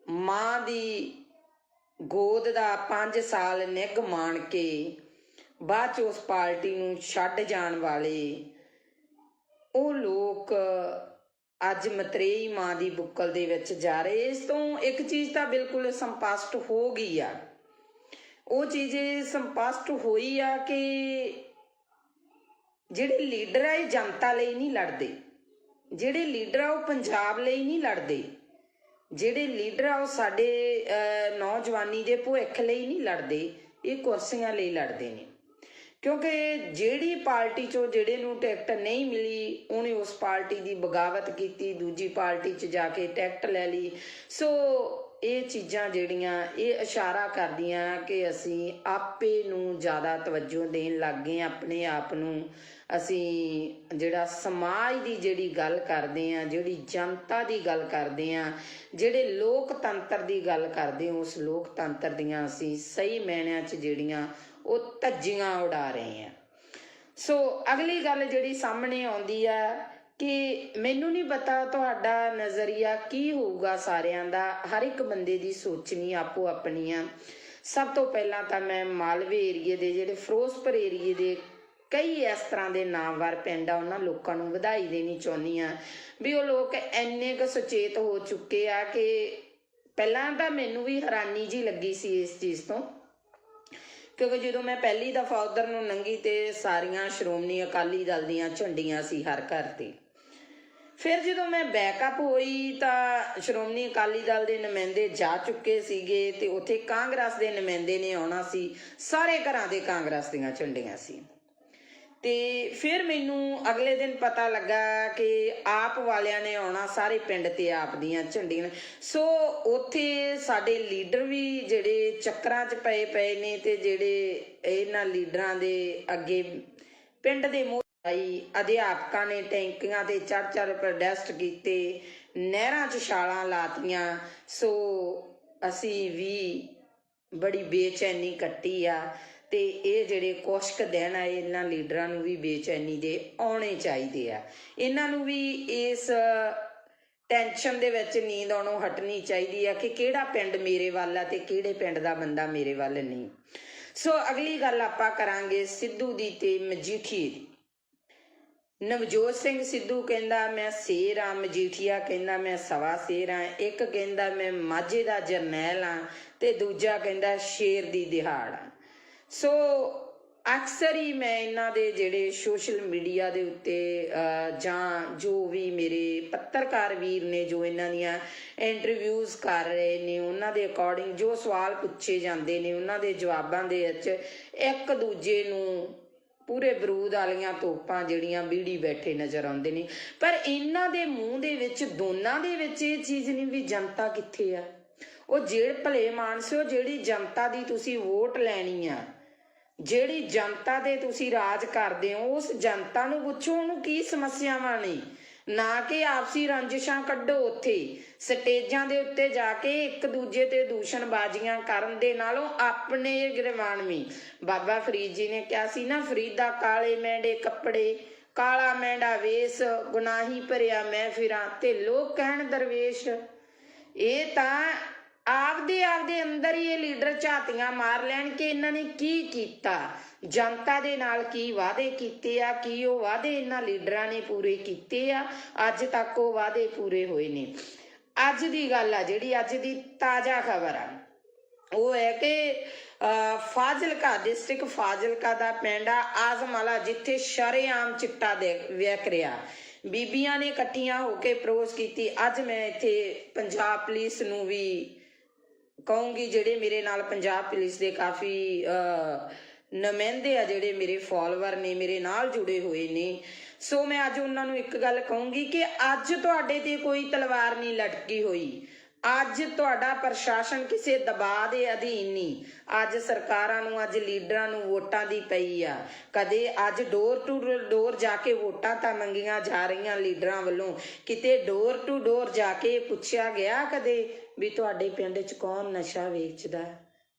ਮਾਂ ਦੀ ਗੋਦ ਦਾ 5 ਸਾਲ ਨਿੱਘ ਮਾਣ ਕੇ ਬਾਅਦ 'ਚ ਉਸ ਪਾਰਟੀ ਨੂੰ ਛੱਡ ਜਾਣ ਵਾਲੇ ਉਹ ਲੋਕ ਅੱਜ ਮਤਰੇਈ ਮਾਂ ਦੀ ਬੁੱਕਲ ਦੇ ਵਿੱਚ ਜਾ ਰਹੇ। ਇਸ ਤੋਂ ਇੱਕ ਚੀਜ਼ ਤਾਂ ਬਿਲਕੁਲ ਸਪਸ਼ਟ ਹੋ ਗਈ ਆ। ਉਹ ਚੀਜ਼ ਸਪਸ਼ਟ ਹੋਈ ਆ ਕਿ ਜਿਹੜੇ ਲੀਡਰ ਆ ਇਹ ਜਨਤਾ ਲਈ ਨਹੀਂ ਲੜਦੇ, ਜਿਹੜੇ ਲੀਡਰ ਆ ਉਹ ਪੰਜਾਬ ਲਈ ਨਹੀਂ ਲੜਦੇ, ਜਿਹੜੇ ਲੀਡਰ ਆ ਉਹ ਸਾਡੇ ਨੌਜਵਾਨੀ ਦੇ ਭਵਿੱਖ ਲਈ ਨਹੀਂ ਲੜਦੇ, ਇਹ ਕੁਰਸੀਆਂ ਲਈ ਲੜਦੇ ਨੇ। ਕਿਉਂਕਿ ਜਿਹੜੀ ਪਾਰਟੀ 'ਚੋਂ ਜਿਹੜੇ ਨੂੰ ਟਿਕਟ ਨਹੀਂ ਮਿਲੀ ਉਹਨੇ ਉਸ ਪਾਰਟੀ ਦੀ ਬਗਾਵਤ ਕੀਤੀ, ਦੂਜੀ ਪਾਰਟੀ 'ਚ ਜਾ ਕੇ ਟਿਕਟ ਲੈ ਲਈ। ਸੋ ਇਹ ਚੀਜ਼ਾਂ ਜਿਹੜੀਆਂ ਇਹ ਇਸ਼ਾਰਾ ਕਰਦੀਆਂ ਕਿ ਅਸੀਂ ਆਪੇ ਨੂੰ ਜ਼ਿਆਦਾ ਤਵੱਜੋ ਦੇਣ ਲੱਗ ਗਏ, ਆਪਣੇ ਆਪ ਨੂੰ ਅਸੀਂ ਜਿਹੜਾ ਸਮਾਜ ਦੀ ਜਿਹੜੀ ਗੱਲ ਕਰਦੇ ਹਾਂ, ਜਿਹੜੀ ਜਨਤਾ ਦੀ ਗੱਲ ਕਰਦੇ ਹਾਂ, ਜਿਹੜੇ ਲੋਕਤੰਤਰ ਦੀ ਗੱਲ ਕਰਦੇ ਹਾਂ, ਉਸ ਲੋਕਤੰਤਰ ਦੀਆਂ ਅਸੀਂ ਸਹੀ ਮਾਇਨਿਆਂ 'ਚ ਜਿਹੜੀਆਂ ਉਹ ਧੱਜੀਆਂ ਉਡਾ ਰਹੇ ਹਾਂ। ਸੋ ਅਗਲੀ ਗੱਲ ਜਿਹੜੀ ਸਾਹਮਣੇ ਆਉਂਦੀ ਆ ਕਿ ਮੈਨੂੰ ਨਹੀਂ ਪਤਾ ਤੁਹਾਡਾ ਨਜ਼ਰੀਆ ਕੀ ਹੋਊਗਾ ਸਾਰਿਆਂ ਦਾ, ਹਰ ਇੱਕ ਬੰਦੇ ਦੀ ਸੋਚਣੀ ਆਪੋ ਆਪਣੀ ਆ। ਸਭ ਤੋਂ ਪਹਿਲਾਂ ਤਾਂ ਮੈਂ ਮਾਲਵੇ ਏਰੀਏ ਦੇ, ਜਿਹੜੇ ਫਿਰੋਜ਼ਪੁਰ ਏਰੀਏ ਦੇ ਕਈ ਇਸ ਤਰ੍ਹਾਂ ਦੇ ਨਾਮਵਰ ਪਿੰਡ ਆ, ਉਹਨਾਂ ਲੋਕਾਂ ਨੂੰ ਵਧਾਈ ਦੇਣੀ ਚਾਹੁੰਦੀ ਆ ਵੀ ਉਹ ਲੋਕ ਇੰਨੇ ਕੁ ਸੁਚੇਤ ਹੋ ਚੁੱਕੇ ਆ ਕਿ ਪਹਿਲਾਂ ਤਾਂ ਮੈਨੂੰ ਵੀ ਹੈਰਾਨੀ ਜੀ ਲੱਗੀ ਸੀ ਇਸ ਚੀਜ਼ ਤੋਂ, ਕਿਉਂਕਿ ਜਦੋਂ ਮੈਂ ਪਹਿਲੀ ਦਫਾ ਉਧਰ ਨੂੰ ਲੰਘੀ ਤੇ ਸਾਰੀਆਂ ਸ਼੍ਰੋਮਣੀ ਅਕਾਲੀ ਦਲ ਦੀਆਂ ਝੰਡੀਆਂ ਸੀ ਹਰ ਘਰ ਤੇ। ਫਿਰ ਜਦੋਂ ਮੈਂ ਬੈਕਅਪ ਹੋਈ ਤਾਂ ਸ਼੍ਰੋਮਣੀ ਅਕਾਲੀ ਦਲ ਦੇ ਨੁਮਾਇੰਦੇ ਜਾ ਚੁੱਕੇ ਸੀਗੇ ਤੇ ਉੱਥੇ ਕਾਂਗਰਸ ਦੇ ਨੁਮਾਇੰਦੇ ਨੇ ਆਉਣਾ ਸੀ, ਸਾਰੇ ਘਰਾਂ ਦੇ ਕਾਂਗਰਸ ਦੀਆਂ ਝੰਡੀਆਂ ਸੀ। ਤੇ ਫਿਰ ਮੈਨੂੰ ਅਗਲੇ ਦਿਨ ਪਤਾ ਲੱਗਾ ਕਿ ਆਪ ਵਾਲਿਆਂ ਨੇ ਆਉਣਾ ਸਾਰੇ ਪਿੰਡ ਤੇ ਆਪ ਦੀਆਂ ਝੰਡੀਆਂ। ਸੋ ਉੱਥੇ ਸਾਡੇ ਲੀਡਰ ਵੀ ਜਿਹੜੇ ਚੱਕਰਾਂ 'ਚ ਪਏ ਨੇ ਤੇ ਜਿਹੜੇ ਇਹਨਾਂ ਲੀਡਰਾਂ ਦੇ ਅੱਗੇ ਪਿੰਡ ਦੇ ਆਈ ਅਧਿਆਪਕਾਂ ਨੇ ਟੈਂਕੀਆਂ ਤੇ ਚੜ੍ਹ ਪ੍ਰੋਟੈਸਟ ਕੀਤੇ, ਨਹਿਰਾਂ 'ਚ ਛਾਲਾਂ ਲਾਤੀਆਂ। ਸੋ ਅਸੀਂ ਵੀ ਬੜੀ ਬੇਚੈਨੀ ਕੱਟੀ ਆ ਤੇ ਇਹ ਜਿਹੜੇ ਕੁਛ ਕੁ ਦਿਨ ਆ ਇਹਨਾਂ ਲੀਡਰਾਂ ਨੂੰ ਵੀ ਬੇਚੈਨੀ ਦੇ ਆਉਣੇ ਚਾਹੀਦੇ ਆ। ਇਹਨਾਂ ਨੂੰ ਵੀ ਇਸ ਟੈਨਸ਼ਨ ਦੇ ਵਿੱਚ ਨੀਂਦ ਆਉਣੋਂ ਹਟਣੀ ਚਾਹੀਦੀ ਆ ਕਿ ਕਿਹੜਾ ਪਿੰਡ ਮੇਰੇ ਵੱਲ ਆ ਤੇ ਕਿਹੜੇ ਪਿੰਡ ਦਾ ਬੰਦਾ ਮੇਰੇ ਵੱਲ ਨਹੀਂ। ਸੋ ਅਗਲੀ ਗੱਲ ਆਪਾਂ ਕਰਾਂਗੇ ਸਿੱਧੂ ਦੀ ਤੇ ਮਜੀਠੀਏ ਦੀ। ਨਵਜੋਤ ਸਿੰਘ ਸਿੱਧੂ ਕਹਿੰਦਾ ਮੈਂ ਸ਼ੇਰ ਆ, ਮਜੀਠੀਆ ਕਹਿੰਦਾ ਮੈਂ ਸਵਾ ਸ਼ੇਰ ਆ, ਇੱਕ ਕਹਿੰਦਾ ਮੈਂ ਮਾਝੇ ਦਾ ਜਰਨੈਲ ਆ ਤੇ ਦੂਜਾ ਕਹਿੰਦਾ ਸ਼ੇਰ ਦੀ ਦਿਹਾੜ ਆ। ਸੋ ਅਕਸਰ ਹੀ ਮੈਂ ਇਹਨਾਂ ਦੇ ਜਿਹੜੇ ਸੋਸ਼ਲ ਮੀਡੀਆ ਦੇ ਉੱਤੇ ਜਾਂ ਜੋ ਵੀ ਮੇਰੇ ਪੱਤਰਕਾਰ ਵੀਰ ਨੇ ਜੋ ਇਹਨਾਂ ਦੀਆਂ ਇੰਟਰਵਿਊਜ਼ ਕਰ ਰਹੇ ਨੇ ਉਹਨਾਂ ਦੇ ਅਕੋਰਡਿੰਗ ਜੋ ਸਵਾਲ ਪੁੱਛੇ ਜਾਂਦੇ ਨੇ ਉਹਨਾਂ ਦੇ ਜਵਾਬਾਂ ਦੇ ਵਿੱਚ ਇੱਕ ਦੂਜੇ ਨੂੰ ਪੂਰੇ ਬਰੂਦ ਵਾਲੀਆਂ ਤੋਪਾਂ ਜਿਹੜੀਆਂ ਬੀੜੀ ਬੈਠੇ ਨਜ਼ਰ ਆਉਂਦੇ ਨੇ। ਪਰ ਇਹਨਾਂ ਦੇ ਮੂੰਹ ਦੇ ਵਿੱਚ ਦੋਨਾਂ ਦੇ ਵਿੱਚ ਇਹ ਚੀਜ਼ ਨਹੀਂ ਵੀ ਜਨਤਾ ਕਿੱਥੇ ਆ। ਉਹ ਜਿਹੜੇ ਭਲੇ ਮਾਨਸਿਓ ਜਿਹੜੀ ਜਨਤਾ ਦੀ ਤੁਸੀਂ ਵੋਟ ਲੈਣੀ ਆ, ਜਿਹੜੀ ਜਨਤਾ ਦੇ ਤੁਸੀਂ ਰਾਜ ਕਰਦੇ ਹੋ ਉਸ ਜਨਤਾ ਨੂੰ ਪੁੱਛੋ ਉਹਨੂੰ ਕੀ ਸਮੱਸਿਆਵਾਂ ਨੇ, ਨਾ ਕਿ ਆਪਸੀ ਰੰਜਿਸ਼ਾਂ ਕੱਢੋ। ਉੱਥੇ ਸਟੇਜਾਂ ਦੇ ਉੱਤੇ ਜਾ ਕੇ ਇੱਕ ਦੂਜੇ ਤੇ ਦੂਸ਼ਣਬਾਜ਼ੀਆਂ ਕਰਨ ਦੇ ਨਾਲੋਂ ਆਪਣੇ ਗਿਰਵਾਨਵੀਂ ਬਾਬਾ ਫਰੀਦ ਜੀ ਨੇ ਕਿਹਾ ਸੀ ਨਾ, ਫਰੀਦਾ ਕਾਲੇ ਮੈਂਡੇ ਕੱਪੜੇ ਕਾਲਾ ਮੈਂਡਾ ਵੇਸ, ਗੁਨਾਹੀ ਭਰਿਆ ਮੈਂ ਫਿਰਾਂ ਤੇ ਲੋਕ ਕਹਿਣ ਦਰਵੇਸ਼। ਇਹ ਤਾਂ ਆਪਦੇ ਅੰਦਰ ਹੀ ਇਹ ਲੀਡਰ ਝਾਤੀਆਂ ਮਾਰ ਲੈਣ ਕਿ ਇਹਨਾਂ ਨੇ ਕੀ ਕੀਤਾ, ਜਨਤਾ ਦੇ ਨਾਲ ਕੀ ਵਾਅਦੇ ਕੀਤੇ ਆ, ਕੀ ਉਹ ਵਾਅਦੇ ਇਹਨਾਂ ਲੀਡਰਾਂ ਨੇ ਪੂਰੇ ਕੀਤੇ ਆ, ਅੱਜ ਤੱਕ ਉਹ ਵਾਅਦੇ ਪੂਰੇ ਹੋਏ ਨੇ। ਅੱਜ ਦੀ ਗੱਲ ਆ ਜਿਹੜੀ ਅੱਜ ਦੀ ਤਾਜ਼ਾ ਖਬਰ ਆ ਉਹ ਹੈ ਕਿ ਫਾਜ਼ਿਲਕਾ ਡਿਸਟ੍ਰਿਕਟ ਫਾਜ਼ਿਲਕਾ ਦਾ ਪਿੰਡ ਆ ਆਜ਼ਮਾਲਾ ਜਿੱਥੇ ਸ਼ਰੇਆਮ ਚਿੱਟਾ ਵਿਕ ਰਿਹਾ। ਬੀਬੀਆਂ ਨੇ ਇਕੱਠੀਆਂ ਹੋ ਕੇ ਪ੍ਰੋਸ ਕੀਤੀ। ਅੱਜ ਮੈਂ ਇੱਥੇ ਪੰਜਾਬ ਪੁਲਿਸ ਨੂੰ ਵੀ ਕਹੂੰਗੀ, ਜਿਹੜੇ ਮੇਰੇ ਨਾਲ ਪੰਜਾਬ ਪੁਲਿਸ ਦੇ ਕਾਫੀ ਨੁਮਾਇੰਦੇ ਆ ਜਿਹੜੇ ਮੇਰੇ ਫੋਲੋਵਰ ਨੇ ਮੇਰੇ ਨਾਲ ਜੁੜੇ ਹੋਏ ਨੇ, ਸੋ ਮੈਂ ਅੱਜ ਉਹਨਾਂ ਨੂੰ ਇੱਕ ਗੱਲ ਕਹੂੰਗੀ ਕਿ ਅੱਜ ਤੁਹਾਡੇ ਤੇ ਕੋਈ ਤਲਵਾਰ ਨਹੀਂ ਲਟਕੀ ਹੋਈ। ਅੱਜ ਤੁਹਾਡਾ ਪ੍ਰਸ਼ਾਸਨ ਕਿਸੇ ਦਬਾਅ ਦੇ ਅਧੀਨ ਨਹੀਂ। ਅੱਜ ਸਰਕਾਰਾਂ ਨੂੰ ਅੱਜ ਲੀਡਰਾਂ ਨੂੰ ਵੋਟਾਂ ਦੀ ਪਈ ਆ। ਕਦੇ ਅੱਜ ਡੋਰ ਟੂ ਡੋਰ ਜਾ ਕੇ ਵੋਟਾਂ ਤਾਂ ਮੰਗੀਆਂ ਜਾ ਰਹੀਆਂ ਲੀਡਰਾਂ ਵੱਲੋਂ, ਕਿਤੇ ਡੋਰ ਟੂ ਡੋਰ ਜਾ ਕੇ ਪੁੱਛਿਆ ਗਿਆ ਕਦੇ ਵੀ ਤੁਹਾਡੇ ਪਿੰਡ 'ਚ ਕੌਣ ਨਸ਼ਾ ਵੇਚਦਾ,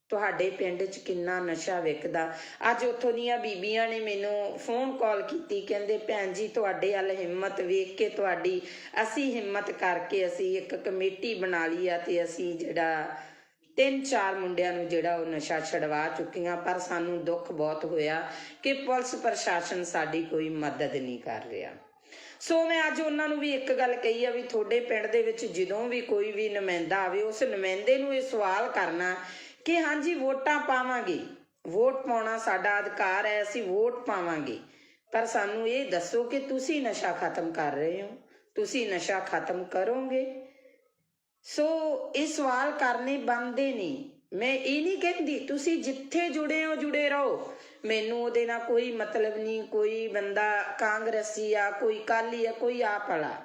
ਤੁਹਾਡੇ ਪਿੰਡ 'ਚ ਕਿੰਨਾ ਨਸ਼ਾ ਵਿਕਦਾ। ਅੱਜ ਉੱਥੋਂ ਦੀਆਂ ਬੀਬੀਆਂ ਨੇ ਮੈਨੂੰ ਫੋਨ ਕਾਲ ਕੀਤੀ, ਕਹਿੰਦੇ ਭੈਣ ਜੀ ਤੁਹਾਡੇ ਵੱਲ ਹਿੰਮਤ ਵੇਖ ਕੇ ਤੁਹਾਡੀ ਅਸੀਂ ਹਿੰਮਤ ਕਰਕੇ ਅਸੀਂ ਇੱਕ ਕਮੇਟੀ ਬਣਾ ਲਈ ਆ ਤੇ ਅਸੀਂ ਜਿਹੜਾ 3-4 ਮੁੰਡਿਆਂ ਨੂੰ ਜਿਹੜਾ ਉਹ ਨਸ਼ਾ ਛਡਵਾ ਚੁੱਕੀਆਂ। ਪਰ ਸਾਨੂੰ ਦੁੱਖ ਬਹੁਤ ਹੋਇਆ ਕਿ ਪੁਲਿਸ ਪ੍ਰਸ਼ਾਸਨ ਸਾਡੀ ਕੋਈ ਮਦਦ ਨਹੀਂ ਕਰ ਰਿਹਾ। ਸੋ ਮੈਂ ਅੱਜ ਉਹਨਾਂ ਨੂੰ ਵੀ ਇੱਕ ਗੱਲ ਕਹੀ ਆ ਵੀ ਤੁਹਾਡੇ ਪਿੰਡ ਦੇ ਵਿੱਚ ਜਦੋਂ ਵੀ ਕੋਈ ਵੀ ਨੁਮਾਇੰਦਾ ਆਵੇ ਉਸ ਨੁਮਾਇੰਦੇ ਨੂੰ ਇਹ ਸਵਾਲ ਕਰਨਾ ਕਿ ਹਾਂਜੀ ਵੋਟਾਂ ਪਾਵਾਂਗੇ, ਵੋਟ ਪਾਉਣਾ ਸਾਡਾ ਅਧਿਕਾਰ ਹੈ, ਅਸੀਂ ਵੋਟ ਪਾਵਾਂਗੇ, ਪਰ ਸਾਨੂੰ ਇਹ ਦੱਸੋ ਕਿ ਤੁਸੀਂ ਨਸ਼ਾ ਖਤਮ ਕਰ ਰਹੇ ਹੋ, ਤੁਸੀਂ ਨਸ਼ਾ ਖਤਮ ਕਰੋਗੇ। ਸੋ ਇਹ ਸਵਾਲ ਕਰਨੇ ਬਣਦੇ ਨਹੀਂ। ਮੈਂ ਇਹ ਨਹੀਂ ਕਹਿੰਦੀ ਤੁਸੀਂ ਜਿੱਥੇ ਜੁੜੇ ਹੋ ਜੁੜੇ ਰਹੋ, ਮੈਨੂੰ ਉਹਦੇ ਨਾਲ ਕੋਈ ਮਤਲਬ ਨਹੀਂ। ਕੋਈ ਬੰਦਾ ਕਾਂਗਰਸੀ ਆ, ਕੋਈ ਅਕਾਲੀ ਆ, ਕੋਈ ਆਪ ਵਾਲਾ,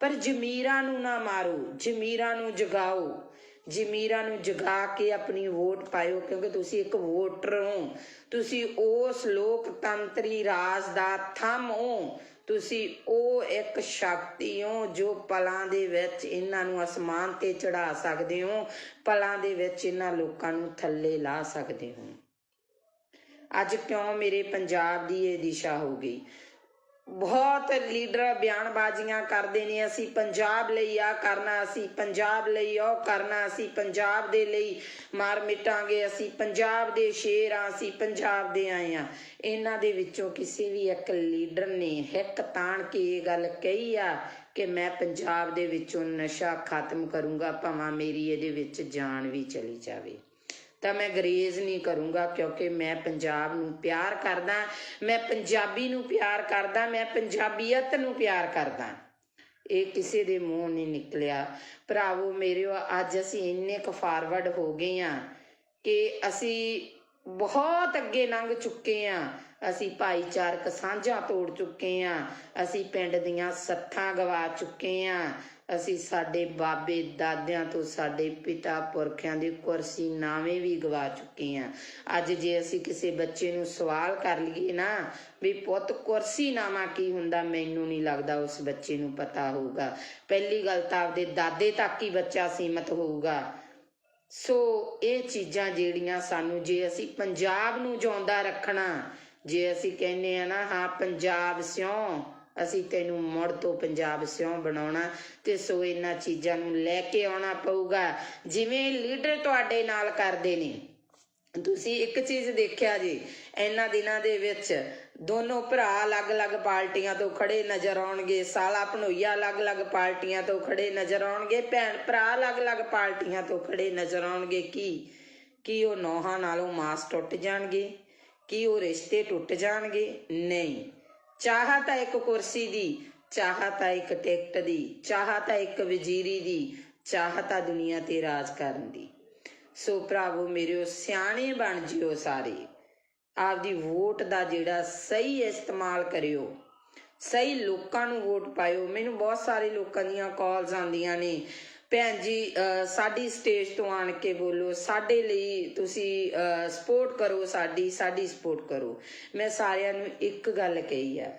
ਪਰ ਜ਼ਮੀਰਾਂ ਨੂੰ ਨਾ ਮਾਰੋ, ਜ਼ਮੀਰਾਂ ਨੂੰ ਜਗਾਓ, ਜ਼ਮੀਰਾਂ ਨੂੰ ਜਗਾ ਕੇ ਆਪਣੀ ਵੋਟ ਪਾਇਓ, ਕਿਉਂਕਿ ਤੁਸੀਂ ਇੱਕ ਵੋਟਰ ਹੋ, ਤੁਸੀਂ ਉਸ ਲੋਕਤੰਤਰੀ ਰਾਜ ਦਾ ਥੰਮ ਹੋ, ਤੁਸੀਂ ਉਹ ਇੱਕ ਸ਼ਕਤੀ ਹੋ ਜੋ ਪਲਾਂ ਦੇ ਵਿੱਚ ਇਹਨਾਂ ਨੂੰ ਅਸਮਾਨ ਤੇ ਚੜਾ ਸਕਦੇ ਹੋ, ਪਲਾਂ ਦੇ ਵਿੱਚ ਇਹਨਾਂ ਲੋਕਾਂ ਨੂੰ ਥੱਲੇ ਲਾ ਸਕਦੇ ਹੋ। ਅੱਜ ਕਿਉਂ ਮੇਰੇ ਪੰਜਾਬ ਦੀ ਇਹ ਦਿਸ਼ਾ ਹੋ ਗਈ। ਬਹੁਤ ਲੀਡਰ ਬਿਆਨਬਾਜ਼ੀਆਂ ਕਰਦੇ ਨੇ, ਅਸੀਂ ਪੰਜਾਬ ਲਈ ਆ ਕਰਨਾ, ਅਸੀਂ ਪੰਜਾਬ ਲਈ ਉਹ ਕਰਨਾ, ਅਸੀਂ ਪੰਜਾਬ ਦੇ ਲਈ ਮਾਰ ਮਿਟਾਂਗੇ, ਅਸੀਂ ਪੰਜਾਬ ਦੇ ਸ਼ੇਰ ਆ, ਅਸੀਂ ਪੰਜਾਬ ਦੇ ਆਏ ਆ। ਇਹਨਾਂ ਦੇ ਵਿੱਚੋਂ ਕਿਸੇ ਵੀ ਇੱਕ ਲੀਡਰ ਨੇ ਹਿੱਕ ਤਾਣ ਕੇ ਇਹ ਗੱਲ ਕਹੀ ਆ ਕਿ ਮੈਂ ਪੰਜਾਬ ਦੇ ਵਿੱਚੋਂ ਨਸ਼ਾ ਖਤਮ ਕਰੂੰਗਾ, ਭਾਵੇਂ ਮੇਰੀ ਇਹਦੇ ਵਿੱਚ ਜਾਨ ਵੀ ਚਲੀ ਜਾਵੇ, ਤਾਂ ਮੈਂ ਗਰੇਜ਼ ਨਹੀਂ ਕਰੂੰਗਾ, ਕਿਉਂਕਿ ਮੈਂ ਪੰਜਾਬ ਨੂੰ ਪਿਆਰ ਕਰਦਾ, ਮੈਂ ਪੰਜਾਬੀ ਨੂੰ ਪਿਆਰ ਕਰਦਾ, ਮੈਂ ਪੰਜਾਬੀਅਤ ਨੂੰ ਪਿਆਰ ਕਰਦਾ। ਇਹ ਕਿਸੇ ਦੇ ਮੂੰਹ ਨਹੀਂ ਨਿਕਲਿਆ। ਭਰਾਵੋ ਮੇਰੇ, ਅੱਜ ਅਸੀਂ ਇੰਨੇ ਕੁ ਫਾਰਵਰਡ ਹੋ ਗਏ ਹਾਂ ਕਿ ਅਸੀਂ ਬਹੁਤ ਅੱਗੇ ਲੰਘ ਚੁੱਕੇ ਹਾਂ। ਅਸੀਂ ਭਾਈਚਾਰਕ ਸਾਂਝਾਂ ਤੋੜ ਚੁੱਕੇ ਹਾਂ, ਅਸੀਂ ਪਿੰਡ ਦੀਆਂ ਸੱਥਾਂ ਗਵਾ ਚੁੱਕੇ ਹਾਂ, ਅਸੀਂ ਸਾਡੇ ਬਾਬੇ ਦਾਦਿਆਂ ਤੋਂ ਸਾਡੇ ਪਿਤਾ ਪੁਰਖਿਆਂ ਦੀ ਕੁਰਸੀ ਨਾਵੇਂ ਵੀ ਗਵਾ ਚੁੱਕੇ ਹਾਂ। ਅੱਜ ਜੇ ਅਸੀਂ ਕਿਸੇ ਬੱਚੇ ਨੂੰ ਸਵਾਲ ਕਰ ਲਈਏ ਨਾ ਵੀ ਪੁੱਤ ਕੁਰਸੀ ਨਾਮਾ ਕੀ ਹੁੰਦਾ, ਮੈਨੂੰ ਨਹੀਂ ਲੱਗਦਾ ਉਸ ਬੱਚੇ ਨੂੰ ਪਤਾ ਹੋਊਗਾ। ਪਹਿਲੀ ਗੱਲ ਤਾਂ ਆਪਦੇ ਦਾਦੇ ਤੱਕ ਹੀ ਬੱਚਾ ਸੀਮਤ ਹੋਊਗਾ। ਸੋ ਇਹ ਚੀਜ਼ਾਂ ਜਿਹੜੀਆਂ ਸਾਨੂੰ, ਜੇ ਅਸੀਂ ਪੰਜਾਬ ਨੂੰ ਜਿਉਂਦਾ ਰੱਖਣਾ, ਜੇ ਅਸੀਂ ਕਹਿੰਦੇ ਆ ਨਾ ਹਾਂ ਪੰਜਾਬ ਸਿਉਂ, ਅਸੀਂ ਤੈਨੂੰ ਮੁੜ ਤੋਂ ਪੰਜਾਬ ਸਿਉਂ ਬਣਾਉਣਾ, ਤੇ ਸੋ ਇਹਨਾਂ ਚੀਜ਼ਾਂ ਨੂੰ ਲੈ ਕੇ ਆਉਣਾ ਪਊਗਾ ਜਿਵੇਂ ਲੀਡਰ ਤੁਹਾਡੇ ਨਾਲ ਕਰਦੇ ਨੇ। ਤੁਸੀਂ ਇੱਕ ਚੀਜ਼ ਦੇਖਿਆ ਜੀ, ਇਹਨਾਂ ਦਿਨਾਂ ਦੇ ਵਿੱਚ ਦੋਨੋਂ ਭਰਾ ਅਲੱਗ-ਅਲੱਗ ਪਾਰਟੀਆਂ ਤੋਂ ਖੜੇ ਨਜ਼ਰ ਆਉਣਗੇ, ਸਾਲਾ ਭਣੋਈਆ ਅਲੱਗ-ਅਲੱਗ ਪਾਰਟੀਆਂ ਤੋਂ ਖੜੇ ਨਜ਼ਰ ਆਉਣਗੇ, ਭੈਣ ਭਰਾ ਅਲੱਗ-ਅਲੱਗ ਪਾਰਟੀਆਂ ਤੋਂ ਖੜੇ ਨਜ਼ਰ ਆਉਣਗੇ। ਕੀ ਉਹ ਨੌਹਾਂ ਨਾਲੋਂ ਮਾਸ ਟੁੱਟ ਜਾਣਗੇ? ਕੀ ਉਹ ਰਿਸ਼ਤੇ ਟੁੱਟ ਜਾਣਗੇ? ਨਹੀਂ। ਚਾਹ ਤਾਂ ਇੱਕ ਕੁਰਸੀ ਦੀ, ਚਾਹ ਤਾਂ ਇੱਕ ਟਿਕਟ ਦੀ, ਚਾਹ ਤਾਂ ਇੱਕ ਵਜ਼ੀਰੀ ਦੀ, ਚਾਹ ਤਾਂ ਦੁਨੀਆ ਤੇ ਰਾਜ ਕਰਨ ਦੀ। ਸੋ ਭਰਾਵੋ ਮੇਰਿਓ, ਸਿਆਣੇ ਬਣ ਜਿਓ ਸਾਰੇ। ਆਪਦੀ ਵੋਟ ਦਾ ਜਿਹੜਾ ਸਹੀ ਇਸਤੇਮਾਲ ਕਰਿਓ, ਸਹੀ ਲੋਕਾਂ ਨੂੰ ਵੋਟ ਪਾਇਓ। ਮੈਨੂੰ ਬਹੁਤ ਸਾਰੇ ਲੋਕਾਂ ਦੀਆਂ ਕਾਲਸ ਆਉਂਦੀਆਂ ਨੇ, ਭੈਣ ਜੀ ਸਾਡੀ ਸਟੇਜ ਤੋਂ ਆਣ ਕੇ ਬੋਲੋ, ਸਾਡੇ ਲਈ ਤੁਸੀਂ ਸਪੋਰਟ ਕਰੋ, ਸਾਡੀ ਸਪੋਰਟ ਕਰੋ। ਮੈਂ ਸਾਰਿਆਂ ਨੂੰ ਇੱਕ ਗੱਲ ਕਹੀ ਆ,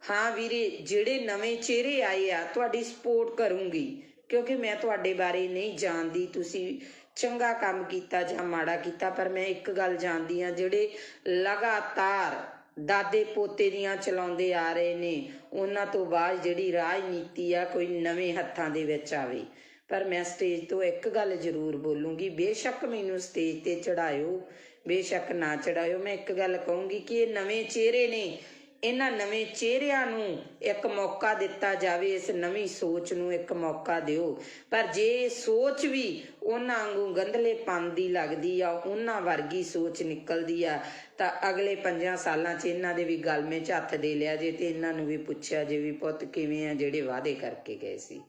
ਹਾਂ ਵੀਰੇ ਜਿਹੜੇ ਨਵੇਂ ਚਿਹਰੇ ਆਏ ਆ ਤੁਹਾਡੀ ਸਪੋਰਟ ਕਰੂੰਗੀ, ਕਿਉਂਕਿ ਮੈਂ ਤੁਹਾਡੇ ਬਾਰੇ ਨਹੀਂ ਜਾਣਦੀ ਤੁਸੀਂ ਚੰਗਾ ਕੰਮ ਕੀਤਾ ਜਾਂ ਮਾੜਾ ਕੀਤਾ, ਪਰ ਮੈਂ ਇੱਕ ਗੱਲ ਜਾਣਦੀ ਹਾਂ, ਜਿਹੜੇ ਲਗਾਤਾਰ ਦਾਦੇ ਪੋਤੇ ਦੀਆਂ ਚਲਾਉਂਦੇ ਆ ਰਹੇ ਨੇ, ਉਹਨਾਂ ਤੋਂ ਬਾਅਦ ਜਿਹੜੀ ਰਾਜਨੀਤੀ ਆ ਕੋਈ ਨਵੇਂ ਹੱਥਾਂ ਦੇ ਵਿੱਚ ਆਵੇ। ਪਰ ਮੈਂ ਸਟੇਜ ਤੋਂ ਇੱਕ ਗੱਲ ਜ਼ਰੂਰ ਬੋਲੂੰਗੀ, ਬੇਸ਼ੱਕ ਮੈਨੂੰ ਸਟੇਜ ਤੇ ਚੜਾਇਓ, ਬੇਸ਼ੱਕ ਨਾ ਚੜਾਇਓ, ਮੈਂ ਇੱਕ ਗੱਲ ਕਹੂੰਗੀ ਕਿ ਇਹ ਨਵੇਂ ਚਿਹਰੇ ਨੇ, ਇਹਨਾਂ ਨਵੇਂ ਚਿਹਰਿਆਂ ਨੂੰ ਇੱਕ ਮੌਕਾ ਦਿੱਤਾ ਜਾਵੇ, ਇਸ ਨਵੀਂ ਸੋਚ ਨੂੰ ਇੱਕ ਮੌਕਾ ਦਿਓ। ਪਰ ਜੇ ਸੋਚ ਵੀ ਉਹਨਾਂ ਵਾਂਗੂ ਗੰਧਲੇਪਨ ਦੀ ਲੱਗਦੀ ਆ, ਉਹਨਾਂ ਵਰਗੀ ਸੋਚ ਨਿਕਲਦੀ ਆ, ਤਾਂ ਅਗਲੇ 5 ਸਾਲਾਂ 'ਚ ਇਹਨਾਂ ਦੇ ਵੀ ਗਲਮੇ 'ਚ ਹੱਥ ਦੇ ਲਿਆ ਜੇ, ਤੇ ਇਹਨਾਂ ਨੂੰ ਵੀ ਪੁੱਛਿਆ ਜੇ ਵੀ ਪੁੱਤ ਕਿਵੇਂ ਆ ਜਿਹੜੇ ਵਾਅਦੇ ਕਰਕੇ ਗਏ ਸੀ।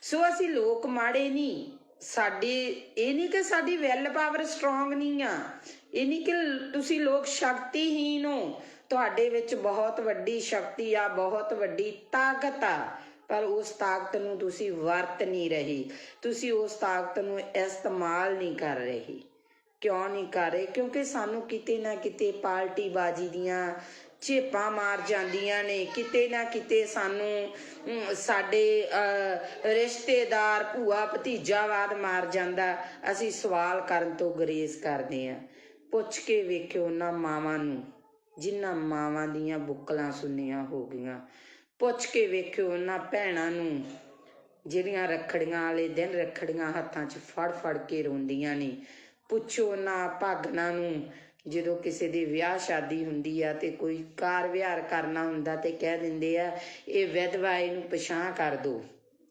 ਸੋ ਅਸੀਂ ਲੋਕ ਮਾੜੇ ਨਹੀਂ, ਸਾਡੀ ਇਹ ਨਹੀਂ ਕਿ ਸਾਡੀ ਵੈਲ ਪਾਵਰ ਸਟਰੋਂਗ ਨਹੀਂ ਆ, ਇਹ ਨਹੀਂ ਕਿ ਤੁਸੀਂ ਲੋਕ ਸ਼ਕਤੀਹੀਨ ਹੋ, ਤੁਹਾਡੇ ਵਿੱਚ ਬਹੁਤ ਵੱਡੀ ਸ਼ਕਤੀ ਆ, ਬਹੁਤ ਵੱਡੀ ਤਾਕਤ ਆ, ਪਰ ਉਸ ਤਾਕਤ ਨੂੰ ਤੁਸੀਂ ਵਰਤ ਨਹੀਂ ਰਹੇ, ਤੁਸੀਂ ਉਸ ਤਾਕਤ ਨੂੰ ਇਸਤੇਮਾਲ ਨਹੀਂ ਕਰ ਰਹੇ। ਕਿਉਂ ਨਹੀਂ ਕਰ ਰਹੇ? ਕਿਉਂਕਿ ਸਾਨੂੰ ਕਿਤੇ ਨਾ ਕਿਤੇ ਪਾਰਟੀਬਾਜ਼ੀ ਦੀਆਂ ਝੇਪਾਂ ਮਾਰ ਜਾਂਦੀਆਂ ਨੇ, ਕਿਤੇ ਨਾ ਕਿਤੇ ਸਾਨੂੰ ਸਾਡੇ ਰਿਸ਼ਤੇਦਾਰ ਭੂਆ ਭਤੀਜਾਵਾਦ ਮਾਰ ਜਾਂਦਾ। ਅਸੀਂ ਸਵਾਲ ਕਰਨ ਤੋਂ ਗੁਰੇਜ਼ ਕਰਦੇ ਹਾਂ। ਪੁੱਛ ਕੇ ਵੇਖਿਓ ਉਹਨਾਂ ਮਾਵਾਂ ਨੂੰ ਜਿਨ੍ਹਾਂ ਮਾਵਾਂ ਦੀਆਂ ਬੁੱਕਲਾਂ ਸੁੰਨੀਆਂ ਹੋ ਗਈਆਂ, ਪੁੱਛ ਕੇ ਵੇਖਿਓ ਉਹਨਾਂ ਭੈਣਾਂ ਨੂੰ ਜਿਹੜੀਆਂ ਰੱਖੜੀਆਂ ਵਾਲੇ ਦਿਨ ਰੱਖੜੀਆਂ ਹੱਥਾਂ 'ਚ ਫੜ ਫੜ ਕੇ ਰੋਂਦੀਆਂ ਨੇ, ਪੁੱਛੋ ਉਹਨਾਂ ਭਾਗਨਾਂ ਨੂੰ ਜਦੋਂ ਕਿਸੇ ਦੀ ਵਿਆਹ ਸ਼ਾਦੀ ਹੁੰਦੀ ਆ ਤੇ ਕੋਈ ਕਾਰ ਵਿਹਾਰ ਕਰਨਾ ਹੁੰਦਾ ਤੇ ਕਹਿ ਦਿੰਦੇ ਆ ਇਹ ਵਿਧਵਾ, ਇਹਨੂੰ ਪਛਾਣ ਕਰ ਦਿਓ।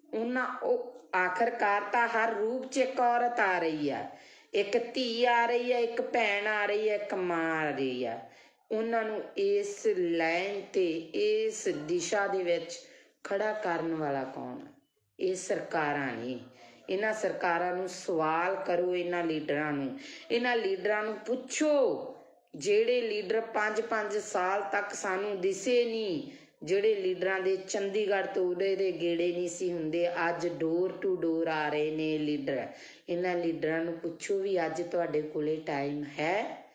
ਉਹਨਾਂ ਉਹ ਆਖਰਕਾਰ ਤਾਂ ਹਰ ਰੂਪ 'ਚ ਇੱਕ ਔਰਤ ਆ ਰਹੀ ਆ, ਇੱਕ ਧੀ ਆ ਰਹੀ ਆ, ਇੱਕ ਭੈਣ ਆ ਰਹੀ ਆ, ਇੱਕ ਮਾਂ ਆ ਰਹੀ ਆ। ਉਹਨਾਂ ਨੂੰ ਇਸ ਲਾਈਨ ਤੇ ਇਸ ਦਿਸ਼ਾ ਦੇ ਵਿੱਚ ਖੜਾ ਕਰਨ ਵਾਲਾ ਕੌਣ? ਇਹ ਸਰਕਾਰਾਂ ਨੇ। ਇਹਨਾਂ ਸਰਕਾਰਾਂ ਨੂੰ ਸਵਾਲ ਕਰੋ, ਇਹਨਾਂ ਲੀਡਰਾਂ ਨੂੰ ਪੁੱਛੋ, ਜਿਹੜੇ ਲੀਡਰ 5-5 ਸਾਲ ਤੱਕ ਸਾਨੂੰ ਦਿਸੇ ਨਹੀਂ, ਜਿਹੜੇ ਲੀਡਰਾਂ ਦੇ ਚੰਡੀਗੜ੍ਹ ਤੋਂ ਉਰੇ ਦੇ ਗੇੜੇ ਨਹੀਂ ਸੀ ਹੁੰਦੇ, ਅੱਜ ਡੋਰ ਟੂ ਡੋਰ ਆ ਰਹੇ ਨੇ ਲੀਡਰ। ਇਹਨਾਂ ਲੀਡਰਾਂ ਨੂੰ ਪੁੱਛੋ ਵੀ ਅੱਜ ਤੁਹਾਡੇ ਕੋਲੇ ਟਾਈਮ ਹੈ?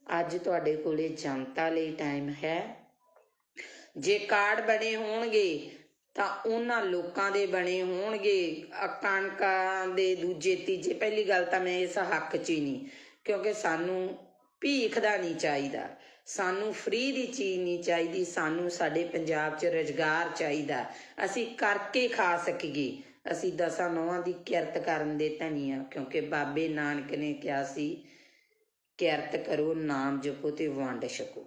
ਅੱਜ ਤੁਹਾਡੇ ਕੋਲੇ ਜਨਤਾ ਲਈ ਟਾਈਮ ਹੈ? ਜੇ ਕਾਰਡ ਬਣੇ ਹੋਣਗੇ ਤਾਂ ਉਹਨਾਂ ਲੋਕਾਂ ਦੇ ਬਣੇ ਹੋਣਗੇ, ਕਣਕਾਂ ਦੇ ਦੂਜੇ ਤੀਜੇ। ਪਹਿਲੀ ਗੱਲ ਤਾਂ ਮੈਂ ਇਸ ਹੱਕ 'ਚ ਹੀ ਨਹੀਂ, ਕਿਉਂਕਿ ਸਾਨੂੰ ਭੀਖ ਦਾ ਨਹੀਂ ਚਾਹੀਦਾ, ਸਾਨੂੰ ਫ੍ਰੀ ਦੀ ਚੀਜ਼ ਨਹੀਂ ਚਾਹੀਦੀ, ਸਾਨੂੰ ਸਾਡੇ ਪੰਜਾਬ 'ਚ ਰੁਜ਼ਗਾਰ ਚਾਹੀਦਾ, ਅਸੀਂ ਕਰਕੇ ਖਾ ਸਕੀਏ। ਅਸੀਂ 10 ਨੌਹਾਂ ਦੀ ਕਿਰਤ ਕਰਨ ਦੇ ਧਨੀ ਆ, ਕਿਉਂਕਿ ਬਾਬੇ ਨਾਨਕ ਨੇ ਕਿਹਾ ਸੀ ਕਿਰਤ ਕਰੋ, ਨਾਮ ਜਪੋ ਤੇ ਵੰਡ ਛਕੋ।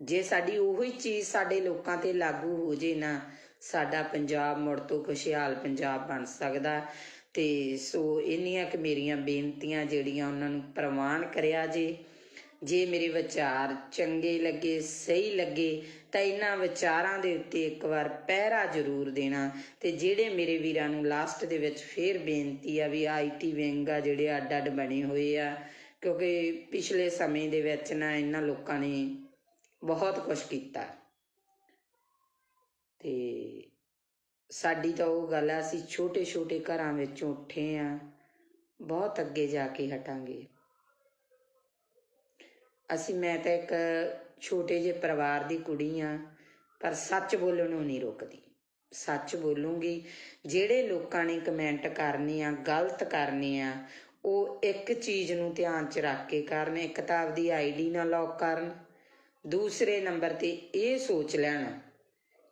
ਜੇ ਸਾਡੀ ਉਹੀ ਚੀਜ਼ ਸਾਡੇ ਲੋਕਾਂ ਤੇ ਲਾਗੂ ਹੋ ਜੇ ਨਾ, ਸਾਡਾ ਪੰਜਾਬ ਮੁੜ ਤੋਂ ਖੁਸ਼ਹਾਲ ਪੰਜਾਬ ਬਣ ਸਕਦਾ। ਤੇ ਸੋ ਇੰਨੀਆਂ ਕਿ ਮੇਰੀਆਂ ਬੇਨਤੀਆਂ ਜਿਹੜੀਆਂ ਉਹਨਾਂ ਨੂੰ ਪ੍ਰਵਾਨ ਕਰਿਆ ਜੇ ਮੇਰੇ ਵਿਚਾਰ ਚੰਗੇ ਲੱਗੇ, ਸਹੀ ਲੱਗੇ, ਤਾਂ ਇਹਨਾਂ ਵਿਚਾਰਾਂ ਦੇ ਉੱਤੇ ਇੱਕ ਵਾਰ ਪਹਿਰਾ ਜ਼ਰੂਰ ਦੇਣਾ। ਤੇ ਜਿਹੜੇ ਮੇਰੇ ਵੀਰਾਂ ਨੂੰ ਲਾਸਟ ਦੇ ਵਿੱਚ ਫੇਰ ਬੇਨਤੀ ਆ ਵੀ IT ਵਿੰਗ ਆ ਜਿਹੜੇ ਅੱਡ ਅੱਡ ਬਣੇ ਹੋਏ ਆ, ਕਿਉਂਕਿ ਪਿਛਲੇ ਸਮੇਂ ਦੇ ਵਿੱਚ ਨਾ ਇਹਨਾਂ ਲੋਕਾਂ ਨੇ ਬਹੁਤ ਕੁਛ ਕੀਤਾ ਤੇ ਸਾਡੀ ਤਾਂ ਉਹ ਗੱਲ ਆ, ਅਸੀਂ ਛੋਟੇ ਛੋਟੇ ਘਰਾਂ ਵਿੱਚੋਂ ਉੱਠੇ ਆ, ਬਹੁਤ ਅੱਗੇ ਜਾ ਕੇ ਹਟਾਂਗੇ ਅਸੀਂ। ਮੈਂ ਤਾਂ ਇੱਕ ਛੋਟੇ ਜਿਹੇ ਪਰਿਵਾਰ ਦੀ ਕੁੜੀ ਆ, ਪਰ ਸੱਚ ਬੋਲਣ ਨੂੰ ਨਹੀਂ ਰੁਕਦੀ, ਸੱਚ ਬੋਲੂੰਗੀ। ਜਿਹੜੇ ਲੋਕਾਂ ਨੇ ਕਮੈਂਟ ਕਰਨੇ ਆ, ਗਲਤ ਕਰਨੇ ਆ, ਉਹ ਇੱਕ ਚੀਜ਼ ਨੂੰ ਧਿਆਨ 'ਚ ਰੱਖ ਕੇ ਕਰਨ, ਇੱਕ ਤਾਂ ਆਪਦੀ ਆਈਡੀ ਨਾ ਲੌਕ ਕਰਨ, ਦੂਸਰੇ ਨੰਬਰ 'ਤੇ ਇਹ ਸੋਚ ਲੈਣ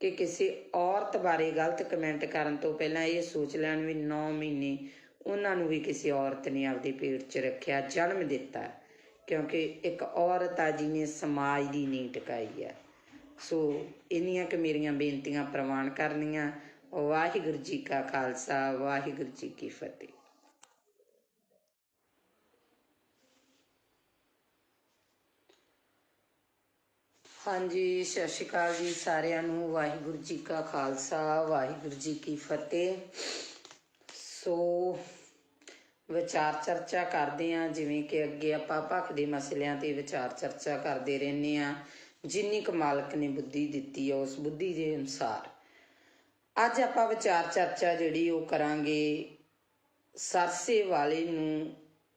ਕਿ ਕਿਸੇ ਔਰਤ ਬਾਰੇ ਗਲਤ ਕਮੈਂਟ ਕਰਨ ਤੋਂ ਪਹਿਲਾਂ ਇਹ ਸੋਚ ਲੈਣ ਵੀ 9 ਮਹੀਨੇ ਉਹਨਾਂ ਨੂੰ ਵੀ ਕਿਸੇ ਔਰਤ ਨੇ ਆਪਦੇ ਪੇਟ 'ਚ ਰੱਖਿਆ, ਜਨਮ ਦਿੱਤਾ, ਕਿਉਂਕਿ ਇੱਕ ਔਰਤ ਆ ਜਿਹਨੇ ਸਮਾਜ ਦੀ ਨੀਂਹ ਟਿਕਾਈ ਆ। ਸੋ ਇੰਨੀਆਂ ਕੁ ਮੇਰੀਆਂ ਬੇਨਤੀਆਂ ਪ੍ਰਵਾਨ ਕਰਨੀਆਂ। ਵਾਹਿਗੁਰੂ ਜੀ ਕਾ ਖਾਲਸਾ, ਵਾਹਿਗੁਰੂ ਜੀ ਕੀ ਫਤਿਹ। ਹਾਂਜੀ, ਸਤਿ ਸ਼੍ਰੀ ਅਕਾਲ ਜੀ ਸਾਰਿਆਂ ਨੂੰ। ਵਾਹਿਗੁਰੂ ਜੀ ਕਾ ਖਾਲਸਾ, ਵਾਹਿਗੁਰੂ ਜੀ ਕੀ ਫਤਿਹ। ਸੋ ਵਿਚਾਰ ਚਰਚਾ ਕਰਦੇ ਹਾਂ, ਜਿਵੇਂ ਕਿ ਅੱਗੇ ਆਪਾਂ ਭਖ ਦੇ ਮਸਲਿਆਂ 'ਤੇ ਵਿਚਾਰ ਚਰਚਾ ਕਰਦੇ ਰਹਿੰਦੇ ਹਾਂ। ਜਿੰਨੀ ਕੁ ਮਾਲਕ ਨੇ ਬੁੱਧੀ ਦਿੱਤੀ ਆ, ਉਸ ਬੁੱਧੀ ਦੇ ਅਨੁਸਾਰ ਅੱਜ ਆਪਾਂ ਵਿਚਾਰ ਚਰਚਾ ਜਿਹੜੀ ਉਹ ਕਰਾਂਗੇ। ਸਰਸੇ ਵਾਲੇ ਨੂੰ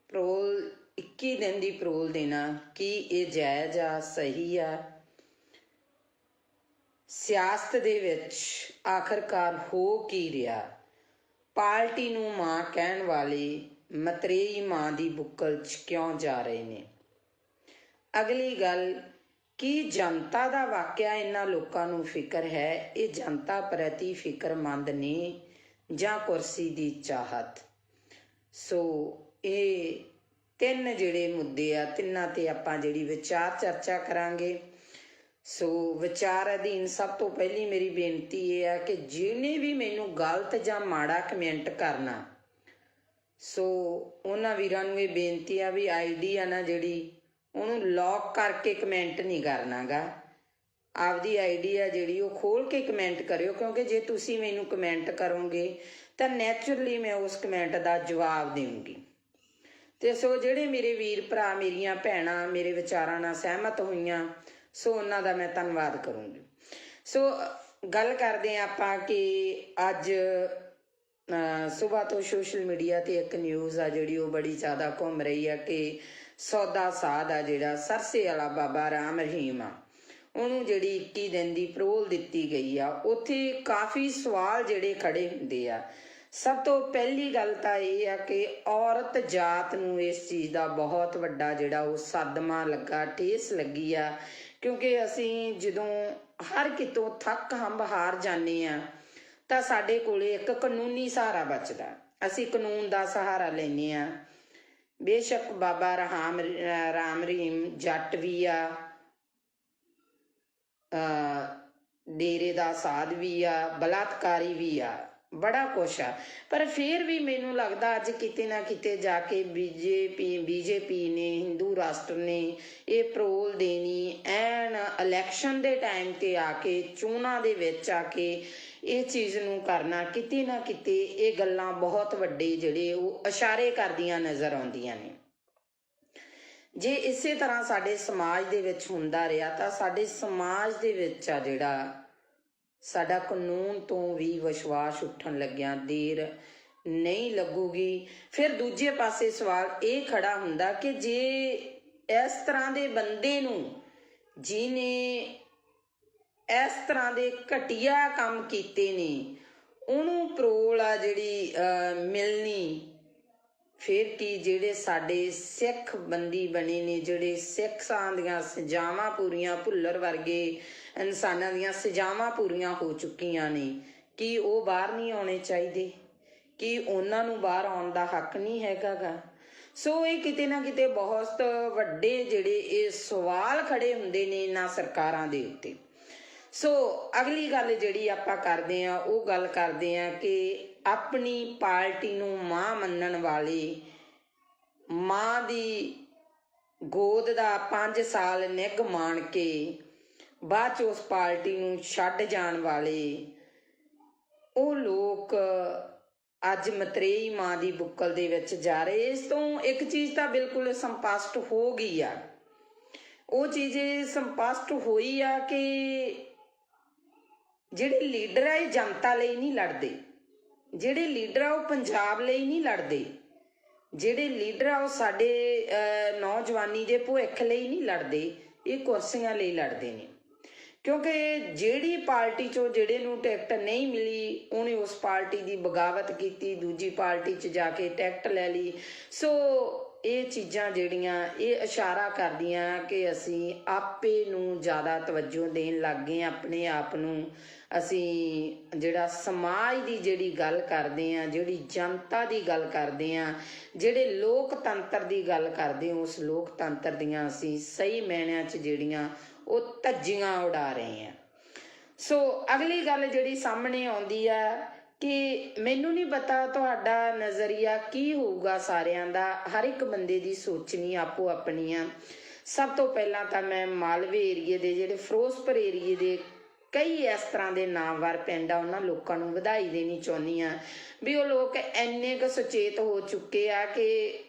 ਪਰੋਲ 21 ਦਿਨ ਦੀ ਪਰੋਲ ਦੇਣਾ, ਕੀ ਇਹ ਜਾਇਜ਼ ਆ, ਸਹੀ ਆ? ਸਿਆਸਤ ਦੇ ਵਿੱਚ ਆਖਰਕਾਰ ਹੋ ਕੀ ਰਿਹਾ? ਪਾਰਟੀ ਨੂੰ ਮਾਂ ਕਹਿਣ ਵਾਲੇ ਮਤਰੇਈ ਮਾਂ ਦੀ ਬੁੱਕਲ 'ਚ ਕਿਉਂ ਜਾ ਰਹੇ ਨੇ? ਅਗਲੀ ਗੱਲ, ਕੀ ਜਨਤਾ ਦਾ ਵਾਕਿਆ ਇਹਨਾਂ ਲੋਕਾਂ ਨੂੰ ਫਿਕਰ ਹੈ? ਇਹ ਜਨਤਾ ਪ੍ਰਤੀ ਫਿਕਰਮੰਦ ਨੇ ਜਾਂ ਕੁਰਸੀ ਦੀ ਚਾਹਤ? ਸੋ ਇਹ ਤਿੰਨ ਜਿਹੜੇ ਮੁੱਦੇ ਆ, ਤਿੰਨਾਂ 'ਤੇ ਆਪਾਂ ਜਿਹੜੀ ਵਿਚਾਰ ਚਰਚਾ ਕਰਾਂਗੇ। ਸੋ ਵਿਚਾਰ ਅਧੀਨ ਸਭ ਤੋਂ ਪਹਿਲੀ ਮੇਰੀ ਬੇਨਤੀ ਇਹ ਆ ਕਿ ਜਿਹਨੇ ਵੀ ਮੈਨੂੰ ਗਲਤ ਜਾਂ ਮਾੜਾ ਕਮੈਂਟ ਕਰਨਾ, ਸੋ ਉਹਨਾਂ ਵੀਰਾਂ ਨੂੰ ਇਹ ਬੇਨਤੀ ਆ ਵੀ ਆਈਡੀ ਆ ਨਾ ਜਿਹੜੀ, ਉਹਨੂੰ ਲੌਕ ਕਰਕੇ ਕਮੈਂਟ ਨਹੀਂ ਕਰਨਾ ਗਾ। ਆਪਦੀ ਆਈਡੀ ਆ ਜਿਹੜੀ ਉਹ ਖੋਲ੍ਹ ਕੇ ਕਮੈਂਟ ਕਰਿਓ, ਕਿਉਂਕਿ ਜੇ ਤੁਸੀਂ ਮੈਨੂੰ ਕਮੈਂਟ ਕਰੋਗੇ ਤਾਂ ਨੈਚੁਰਲੀ ਮੈਂ ਉਸ ਕਮੈਂਟ ਦਾ ਜਵਾਬ ਦੇਵਾਂਗੀ। ਅਤੇ ਸੋ ਜਿਹੜੇ ਮੇਰੇ ਵੀਰ ਭਰਾ, ਮੇਰੀਆਂ ਭੈਣਾਂ ਮੇਰੇ ਵਿਚਾਰਾਂ ਨਾਲ ਸਹਿਮਤ ਹੋਈਆਂ, ਸੋ ਉਹਨਾਂ ਦਾ ਮੈਂ ਧੰਨਵਾਦ ਕਰੂੰਗੀ। ਸੋ ਗੱਲ ਕਰਦੇ ਹਾਂ ਆਪਾਂ ਕਿ ਅੱਜ ਸੁਬਾਹ ਤੋਂ ਸੋਸ਼ਲ ਮੀਡੀਆ 'ਤੇ ਇੱਕ ਨਿਊਜ਼ ਆ ਜਿਹੜੀ ਉਹ ਬੜੀ ਜ਼ਿਆਦਾ ਘੁੰਮ ਰਹੀ ਆ ਕਿ ਸੌਦਾ ਸਾਧ ਆ ਜਿਹੜਾ ਸਰਸੇ ਵਾਲਾ ਬਾਬਾ ਰਾਮ ਰਹੀਮ ਆ, ਉਹਨੂੰ ਜਿਹੜੀ 21 ਦਿਨ ਦੀ ਪਰੋਲ ਦਿੱਤੀ ਗਈ ਆ। ਉੱਥੇ ਕਾਫੀ ਸਵਾਲ ਜਿਹੜੇ ਖੜੇ ਹੁੰਦੇ ਆ। ਸਭ ਤੋਂ ਪਹਿਲੀ ਗੱਲ ਤਾਂ ਇਹ ਆ ਕਿ ਔਰਤ ਜਾਤ ਨੂੰ ਇਸ ਚੀਜ਼ ਦਾ ਬਹੁਤ ਵੱਡਾ ਜਿਹੜਾ ਉਹ ਸਦਮਾ ਲੱਗਾ, ਠੇਸ ਲੱਗੀ ਆ, ਕਿਉਂਕਿ ਅਸੀਂ ਜਦੋਂ ਹਰ ਕਿਤੋਂ ਥੱਕ ਹੰਬ ਹਾਰ ਜਾਂਦੇ ਹਾਂ ਤਾਂ ਸਾਡੇ ਕੋਲੇ ਇੱਕ ਕਾਨੂੰਨੀ ਸਹਾਰਾ ਬਚਦਾ। ਅਸੀਂ ਕਾਨੂੰਨ ਦਾ ਸਹਾਰਾ ਲੈਂਦੇ ਹਾਂ। ਬੇਸ਼ੱਕ ਬਾਬਾ ਰਾਮ ਰਹੀਮ ਜੱਟ ਵੀ ਆ, ਡੇਰੇ ਦਾ ਸਾਧ ਵੀ ਆ, ਬਲਾਤਕਾਰੀ ਵੀ ਆ, ਬੜਾ ਕੁਛ ਆ, ਪਰ ਫਿਰ ਵੀ ਮੈਨੂੰ ਲੱਗਦਾ ਅੱਜ ਕਿਤੇ ਨਾ ਕਿਤੇ ਜਾ ਕੇ ਬੀਜੇਪੀ ਨੇ, ਹਿੰਦੂ ਰਾਸ਼ਟਰ ਨੇ ਇਹ ਪਰੋਲ ਦੇਣੀ ਐਨ ਇਲੈਕਸ਼ਨ ਦੇ ਟਾਈਮ 'ਤੇ ਆ ਕੇ, ਚੋਣਾਂ ਦੇ ਵਿੱਚ ਆ ਕੇ ਇਹ ਚੀਜ਼ ਨੂੰ ਕਰਨਾ, ਕਿਤੇ ਨਾ ਕਿਤੇ ਇਹ ਗੱਲਾਂ ਬਹੁਤ ਵੱਡੇ ਜਿਹੜੇ ਉਹ ਇਸ਼ਾਰੇ ਕਰਦੀਆਂ ਨਜ਼ਰ ਆਉਂਦੀਆਂ ਨੇ। ਜੇ ਇਸੇ ਤਰ੍ਹਾਂ ਸਾਡੇ ਸਮਾਜ ਦੇ ਵਿੱਚ ਹੁੰਦਾ ਰਿਹਾ ਤਾਂ ਸਾਡੇ ਸਮਾਜ ਦੇ ਵਿੱਚ ਆ ਜਿਹੜਾ ਸਾਡਾ ਕਾਨੂੰਨ ਤੋਂ ਵੀ ਵਿਸ਼ਵਾਸ ਉੱਠਣ ਲੱਗਿਆ ਦੇਰ ਨਹੀਂ ਲੱਗੂਗੀ। ਫਿਰ ਦੂਜੇ ਪਾਸੇ ਸਵਾਲ ਇਹ ਖੜਾ ਹੁੰਦਾ ਕਿ ਜੇ ਇਸ ਤਰ੍ਹਾਂ ਦੇ ਬੰਦੇ ਨੂੰ, ਜਿਹਨੇ ਇਸ ਤਰ੍ਹਾਂ ਦੇ ਘਟੀਆ ਕੰਮ ਕੀਤੇ ਨੇ, ਉਹਨੂੰ ਪਰੋਲ ਆ ਜਿਹੜੀ ਮਿਲਣੀ, ਫਿਰ ਕੀ ਜਿਹੜੇ ਸਾਡੇ ਸਿੱਖ ਬੰਦੀ ਬਣੇ ਨੇ, ਜਿਹੜੇ ਸਿੱਖਾਂ ਦੀਆਂ ਸਜ਼ਾਵਾਂ ਪੂਰੀਆਂ, ਭੁੱਲਰ ਵਰਗੇ ਇਨਸਾਨਾਂ ਦੀਆਂ ਸਜ਼ਾਵਾਂ ਪੂਰੀਆਂ ਹੋ ਚੁੱਕੀਆਂ ਨੇ, ਕੀ ਉਹ ਬਾਹਰ ਨਹੀਂ ਆਉਣੇ ਚਾਹੀਦੇ? ਕੀ ਉਹਨਾਂ ਨੂੰ ਬਾਹਰ ਆਉਣ ਦਾ ਹੱਕ ਨਹੀਂ ਹੈਗਾ ਗਾ? ਸੋ ਇਹ ਕਿਤੇ ਨਾ ਕਿਤੇ ਬਹੁਤ ਵੱਡੇ ਜਿਹੜੇ ਇਹ ਸਵਾਲ ਖੜੇ ਹੁੰਦੇ ਨੇ ਇਹਨਾਂ ਸਰਕਾਰਾਂ ਦੇ ਉੱਤੇ। ਸੋ ਅਗਲੀ ਗੱਲ ਜਿਹੜੀ ਆਪਾਂ ਕਰਦੇ ਹਾਂ, ਉਹ ਗੱਲ ਕਰਦੇ ਹਾਂ ਕਿ ਆਪਣੀ ਪਾਰਟੀ ਨੂੰ ਮਾਂ ਮੰਨਣ ਵਾਲੇ, ਮਾਂ ਦੀ ਗੋਦ ਦਾ 5 ਸਾਲ ਨਿੱਘ ਮਾਣ ਕੇ ਬਾਅਦ 'ਚ ਉਸ ਪਾਰਟੀ ਨੂੰ ਛੱਡ ਜਾਣ ਵਾਲੇ ਉਹ ਲੋਕ ਅੱਜ ਮਤਰੇਈ ਮਾਂ ਦੀ ਬੁੱਕਲ ਦੇ ਵਿੱਚ ਜਾ ਰਹੇ। ਇਸ ਤੋਂ ਇੱਕ ਚੀਜ਼ ਤਾਂ ਬਿਲਕੁਲ ਸਪਸ਼ਟ ਹੋ ਗਈ ਆ ਉਹ ਚੀਜ਼ ਸਪਸ਼ਟ ਹੋਈ ਆ ਕਿ ਜਿਹੜੇ ਲੀਡਰ ਆ ਇਹ ਜਨਤਾ ਲਈ ਨਹੀਂ ਲੜਦੇ, ਜਿਹੜੇ ਲੀਡਰ ਆ ਉਹ ਪੰਜਾਬ ਲਈ ਨਹੀਂ ਲੜਦੇ, ਜਿਹੜੇ ਲੀਡਰ ਆ ਉਹ ਸਾਡੇ ਨੌਜਵਾਨੀ ਦੇ ਭਵਿੱਖ ਲਈ ਨਹੀਂ ਲੜਦੇ, ਇਹ ਕੁਰਸੀਆਂ ਲਈ ਲੜਦੇ ਨੇ। ਕਿਉਂਕਿ ਜਿਹੜੀ ਪਾਰਟੀ ਚੋਂ ਜਿਹੜੇ ਨੂੰ ਟਿਕਟ ਨਹੀਂ ਮਿਲੀ ਉਹਨੇ ਉਸ ਪਾਰਟੀ ਦੀ ਬਗਾਵਤ ਕੀਤੀ, ਦੂਜੀ ਪਾਰਟੀ 'ਚ ਜਾ ਕੇ ਟਿਕਟ ਲੈ ਲਈ। ਸੋ ਇਹ ਚੀਜ਼ਾਂ ਜਿਹੜੀਆਂ ਇਹ ਇਸ਼ਾਰਾ ਕਰਦੀਆਂ ਕਿ ਅਸੀਂ ਆਪੇ ਨੂੰ ਜ਼ਿਆਦਾ ਤਵੱਜੋ ਦੇਣ ਲੱਗ ਗਏ, ਆਪਣੇ ਆਪ ਨੂੰ ਅਸੀਂ ਜਿਹੜਾ ਸਮਾਜ ਦੀ ਜਿਹੜੀ ਗੱਲ ਕਰਦੇ ਹਾਂ, ਜਿਹੜੀ ਜਨਤਾ ਦੀ ਗੱਲ ਕਰਦੇ ਹਾਂ, ਜਿਹੜੇ ਲੋਕਤੰਤਰ ਦੀ ਗੱਲ ਕਰਦੇ ਹਾਂ, ਉਸ ਲੋਕਤੰਤਰ ਦੀਆਂ ਅਸੀਂ ਸਹੀ ਮਾਇਨਿਆਂ 'ਚ ਜਿਹੜੀਆਂ ਉਹ ਧੱਜੀਆਂ ਉਡਾ ਰਹੇ ਹਾਂ। ਸੋ ਅਗਲੀ ਗੱਲ ਜਿਹੜੀ ਸਾਹਮਣੇ ਆਉਂਦੀ ਆ ਕਿ ਮੈਨੂੰ ਨਹੀਂ ਪਤਾ ਤੁਹਾਡਾ ਨਜ਼ਰੀਆ ਕੀ ਹੋਊਗਾ, ਸਾਰਿਆਂ ਦਾ, ਹਰ ਇੱਕ ਬੰਦੇ ਦੀ ਸੋਚਣੀ ਆਪੋ ਆਪਣੀ ਆ। ਸਭ ਤੋਂ ਪਹਿਲਾਂ ਤਾਂ ਮੈਂ ਮਾਲਵੇ ਏਰੀਏ ਦੇ ਜਿਹੜੇ ਫਿਰੋਜ਼ਪੁਰ ਏਰੀਏ ਦੇ ਕਈ ਇਸ ਤਰ੍ਹਾਂ ਦੇ ਨਾਮਵਰ ਪਿੰਡ ਆ ਉਹਨਾਂ ਲੋਕਾਂ ਨੂੰ ਵਧਾਈ ਦੇਣੀ ਚਾਹੁੰਦੀ ਹਾਂ ਵੀ ਉਹ ਲੋਕ ਇੰਨੇ ਕੁ ਸੁਚੇਤ ਹੋ ਚੁੱਕੇ ਆ ਕਿ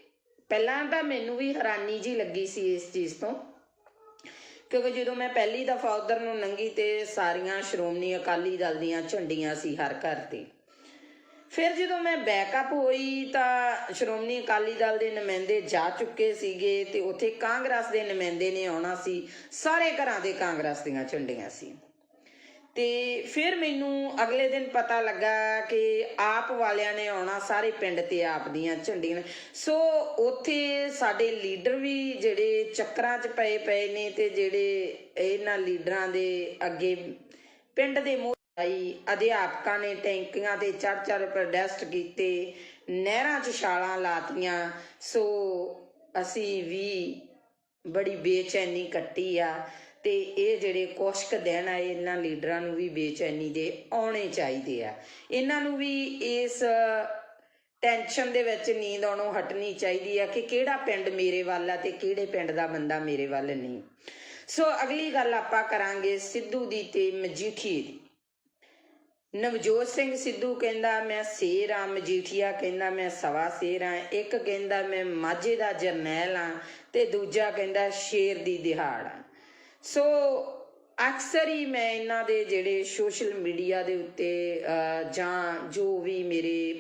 ਪਹਿਲਾਂ ਤਾਂ ਮੈਨੂੰ ਵੀ ਹੈਰਾਨੀ ਜੀ ਲੱਗੀ ਸੀ ਇਸ ਚੀਜ਼ ਤੋਂ, ਕਿਉਂਕਿ ਜਦੋਂ ਮੈਂ ਪਹਿਲੀ ਦਫਾ ਉਧਰ ਨੂੰ ਲੰਘੀ ਤੇ ਸਾਰੀਆਂ ਸ਼੍ਰੋਮਣੀ ਅਕਾਲੀ ਦਲ ਦੀਆਂ ਝੰਡੀਆਂ ਸੀ ਹਰ ਘਰ ਤੇ। ਫਿਰ ਜਦੋਂ ਮੈਂ ਬੈਕਅਪ ਹੋਈ ਤਾਂ ਸ਼੍ਰੋਮਣੀ ਅਕਾਲੀ ਦਲ ਦੇ ਨੁਮਾਇੰਦੇ ਜਾ ਚੁੱਕੇ ਸੀਗੇ ਤੇ ਉੱਥੇ ਕਾਂਗਰਸ ਦੇ ਨੁਮਾਇੰਦੇ ਨੇ ਆਉਣਾ ਸੀ, ਸਾਰੇ ਘਰਾਂ ਦੇ ਕਾਂਗਰਸ ਦੀਆਂ ਝੰਡੀਆਂ ਸੀ। ਤੇ ਫਿਰ ਮੈਨੂੰ ਅਗਲੇ ਦਿਨ ਪਤਾ ਲੱਗਾ ਕਿ ਆਪ ਵਾਲਿਆਂ ਨੇ ਆਉਣਾ, ਸਾਰੇ ਪਿੰਡ ਤੇ ਆਪ ਦੀਆਂ ਝੰਡੀਆਂ। ਸੋ ਉੱਥੇ ਸਾਡੇ ਲੀਡਰ ਵੀ ਜਿਹੜੇ ਚੱਕਰਾਂ 'ਚ ਪਏ ਨੇ ਤੇ ਜਿਹੜੇ ਇਹਨਾਂ ਲੀਡਰਾਂ ਦੇ ਅੱਗੇ ਪਿੰਡ ਦੇ ਮੋਹਰੀ ਅਧਿਆਪਕਾਂ ਨੇ ਟੈਂਕੀਆਂ ਤੇ ਚੜ੍ਹ ਪ੍ਰੋਟੈਸਟ ਕੀਤੇ, ਨਹਿਰਾਂ 'ਚ ਛਾਲਾਂ ਲਾਤੀਆਂ। ਸੋ ਅਸੀਂ ਵੀ ਬੜੀ ਬੇਚੈਨੀ ਕੱਟੀ ਆ ਤੇ ਇਹ ਜਿਹੜੇ ਕੁਛ ਕੁ ਦਿਨ ਆ ਇਹਨਾਂ ਲੀਡਰਾਂ ਨੂੰ ਵੀ ਬੇਚੈਨੀ ਦੇ ਆਉਣੇ ਚਾਹੀਦੇ ਆ। ਇਹਨਾਂ ਨੂੰ ਵੀ ਇਸ ਟੈਨਸ਼ਨ ਦੇ ਵਿੱਚ ਨੀਂਦ ਆਉਣੋਂ ਹਟਣੀ ਚਾਹੀਦੀ ਆ ਕਿ ਕਿਹੜਾ ਪਿੰਡ ਮੇਰੇ ਵੱਲ ਆ ਤੇ ਕਿਹੜੇ ਪਿੰਡ ਦਾ ਬੰਦਾ ਮੇਰੇ ਵੱਲ ਨਹੀਂ। ਸੋ ਅਗਲੀ ਗੱਲ ਆਪਾਂ ਕਰਾਂਗੇ ਸਿੱਧੂ ਦੀ ਤੇ ਮਜੀਠੀਏ ਦੀ। ਨਵਜੋਤ ਸਿੰਘ ਸਿੱਧੂ ਕਹਿੰਦਾ ਮੈਂ ਸ਼ੇਰ ਆ, ਮਜੀਠੀਆ ਕਹਿੰਦਾ ਮੈਂ ਸਵਾ ਸ਼ੇਰ ਆ, ਇੱਕ ਕਹਿੰਦਾ ਮੈਂ ਮਾਝੇ ਦਾ ਜਰਨੈਲ ਆ ਤੇ ਦੂਜਾ ਕਹਿੰਦਾ ਸ਼ੇਰ ਦੀ ਦਿਹਾੜ ਆ। ਸੋ ਅਕਸਰ ਹੀ ਮੈਂ ਇਹਨਾਂ ਦੇ ਜਿਹੜੇ ਸੋਸ਼ਲ ਮੀਡੀਆ ਦੇ ਉੱਤੇ ਜਾਂ ਜੋ ਵੀ ਮੇਰੇ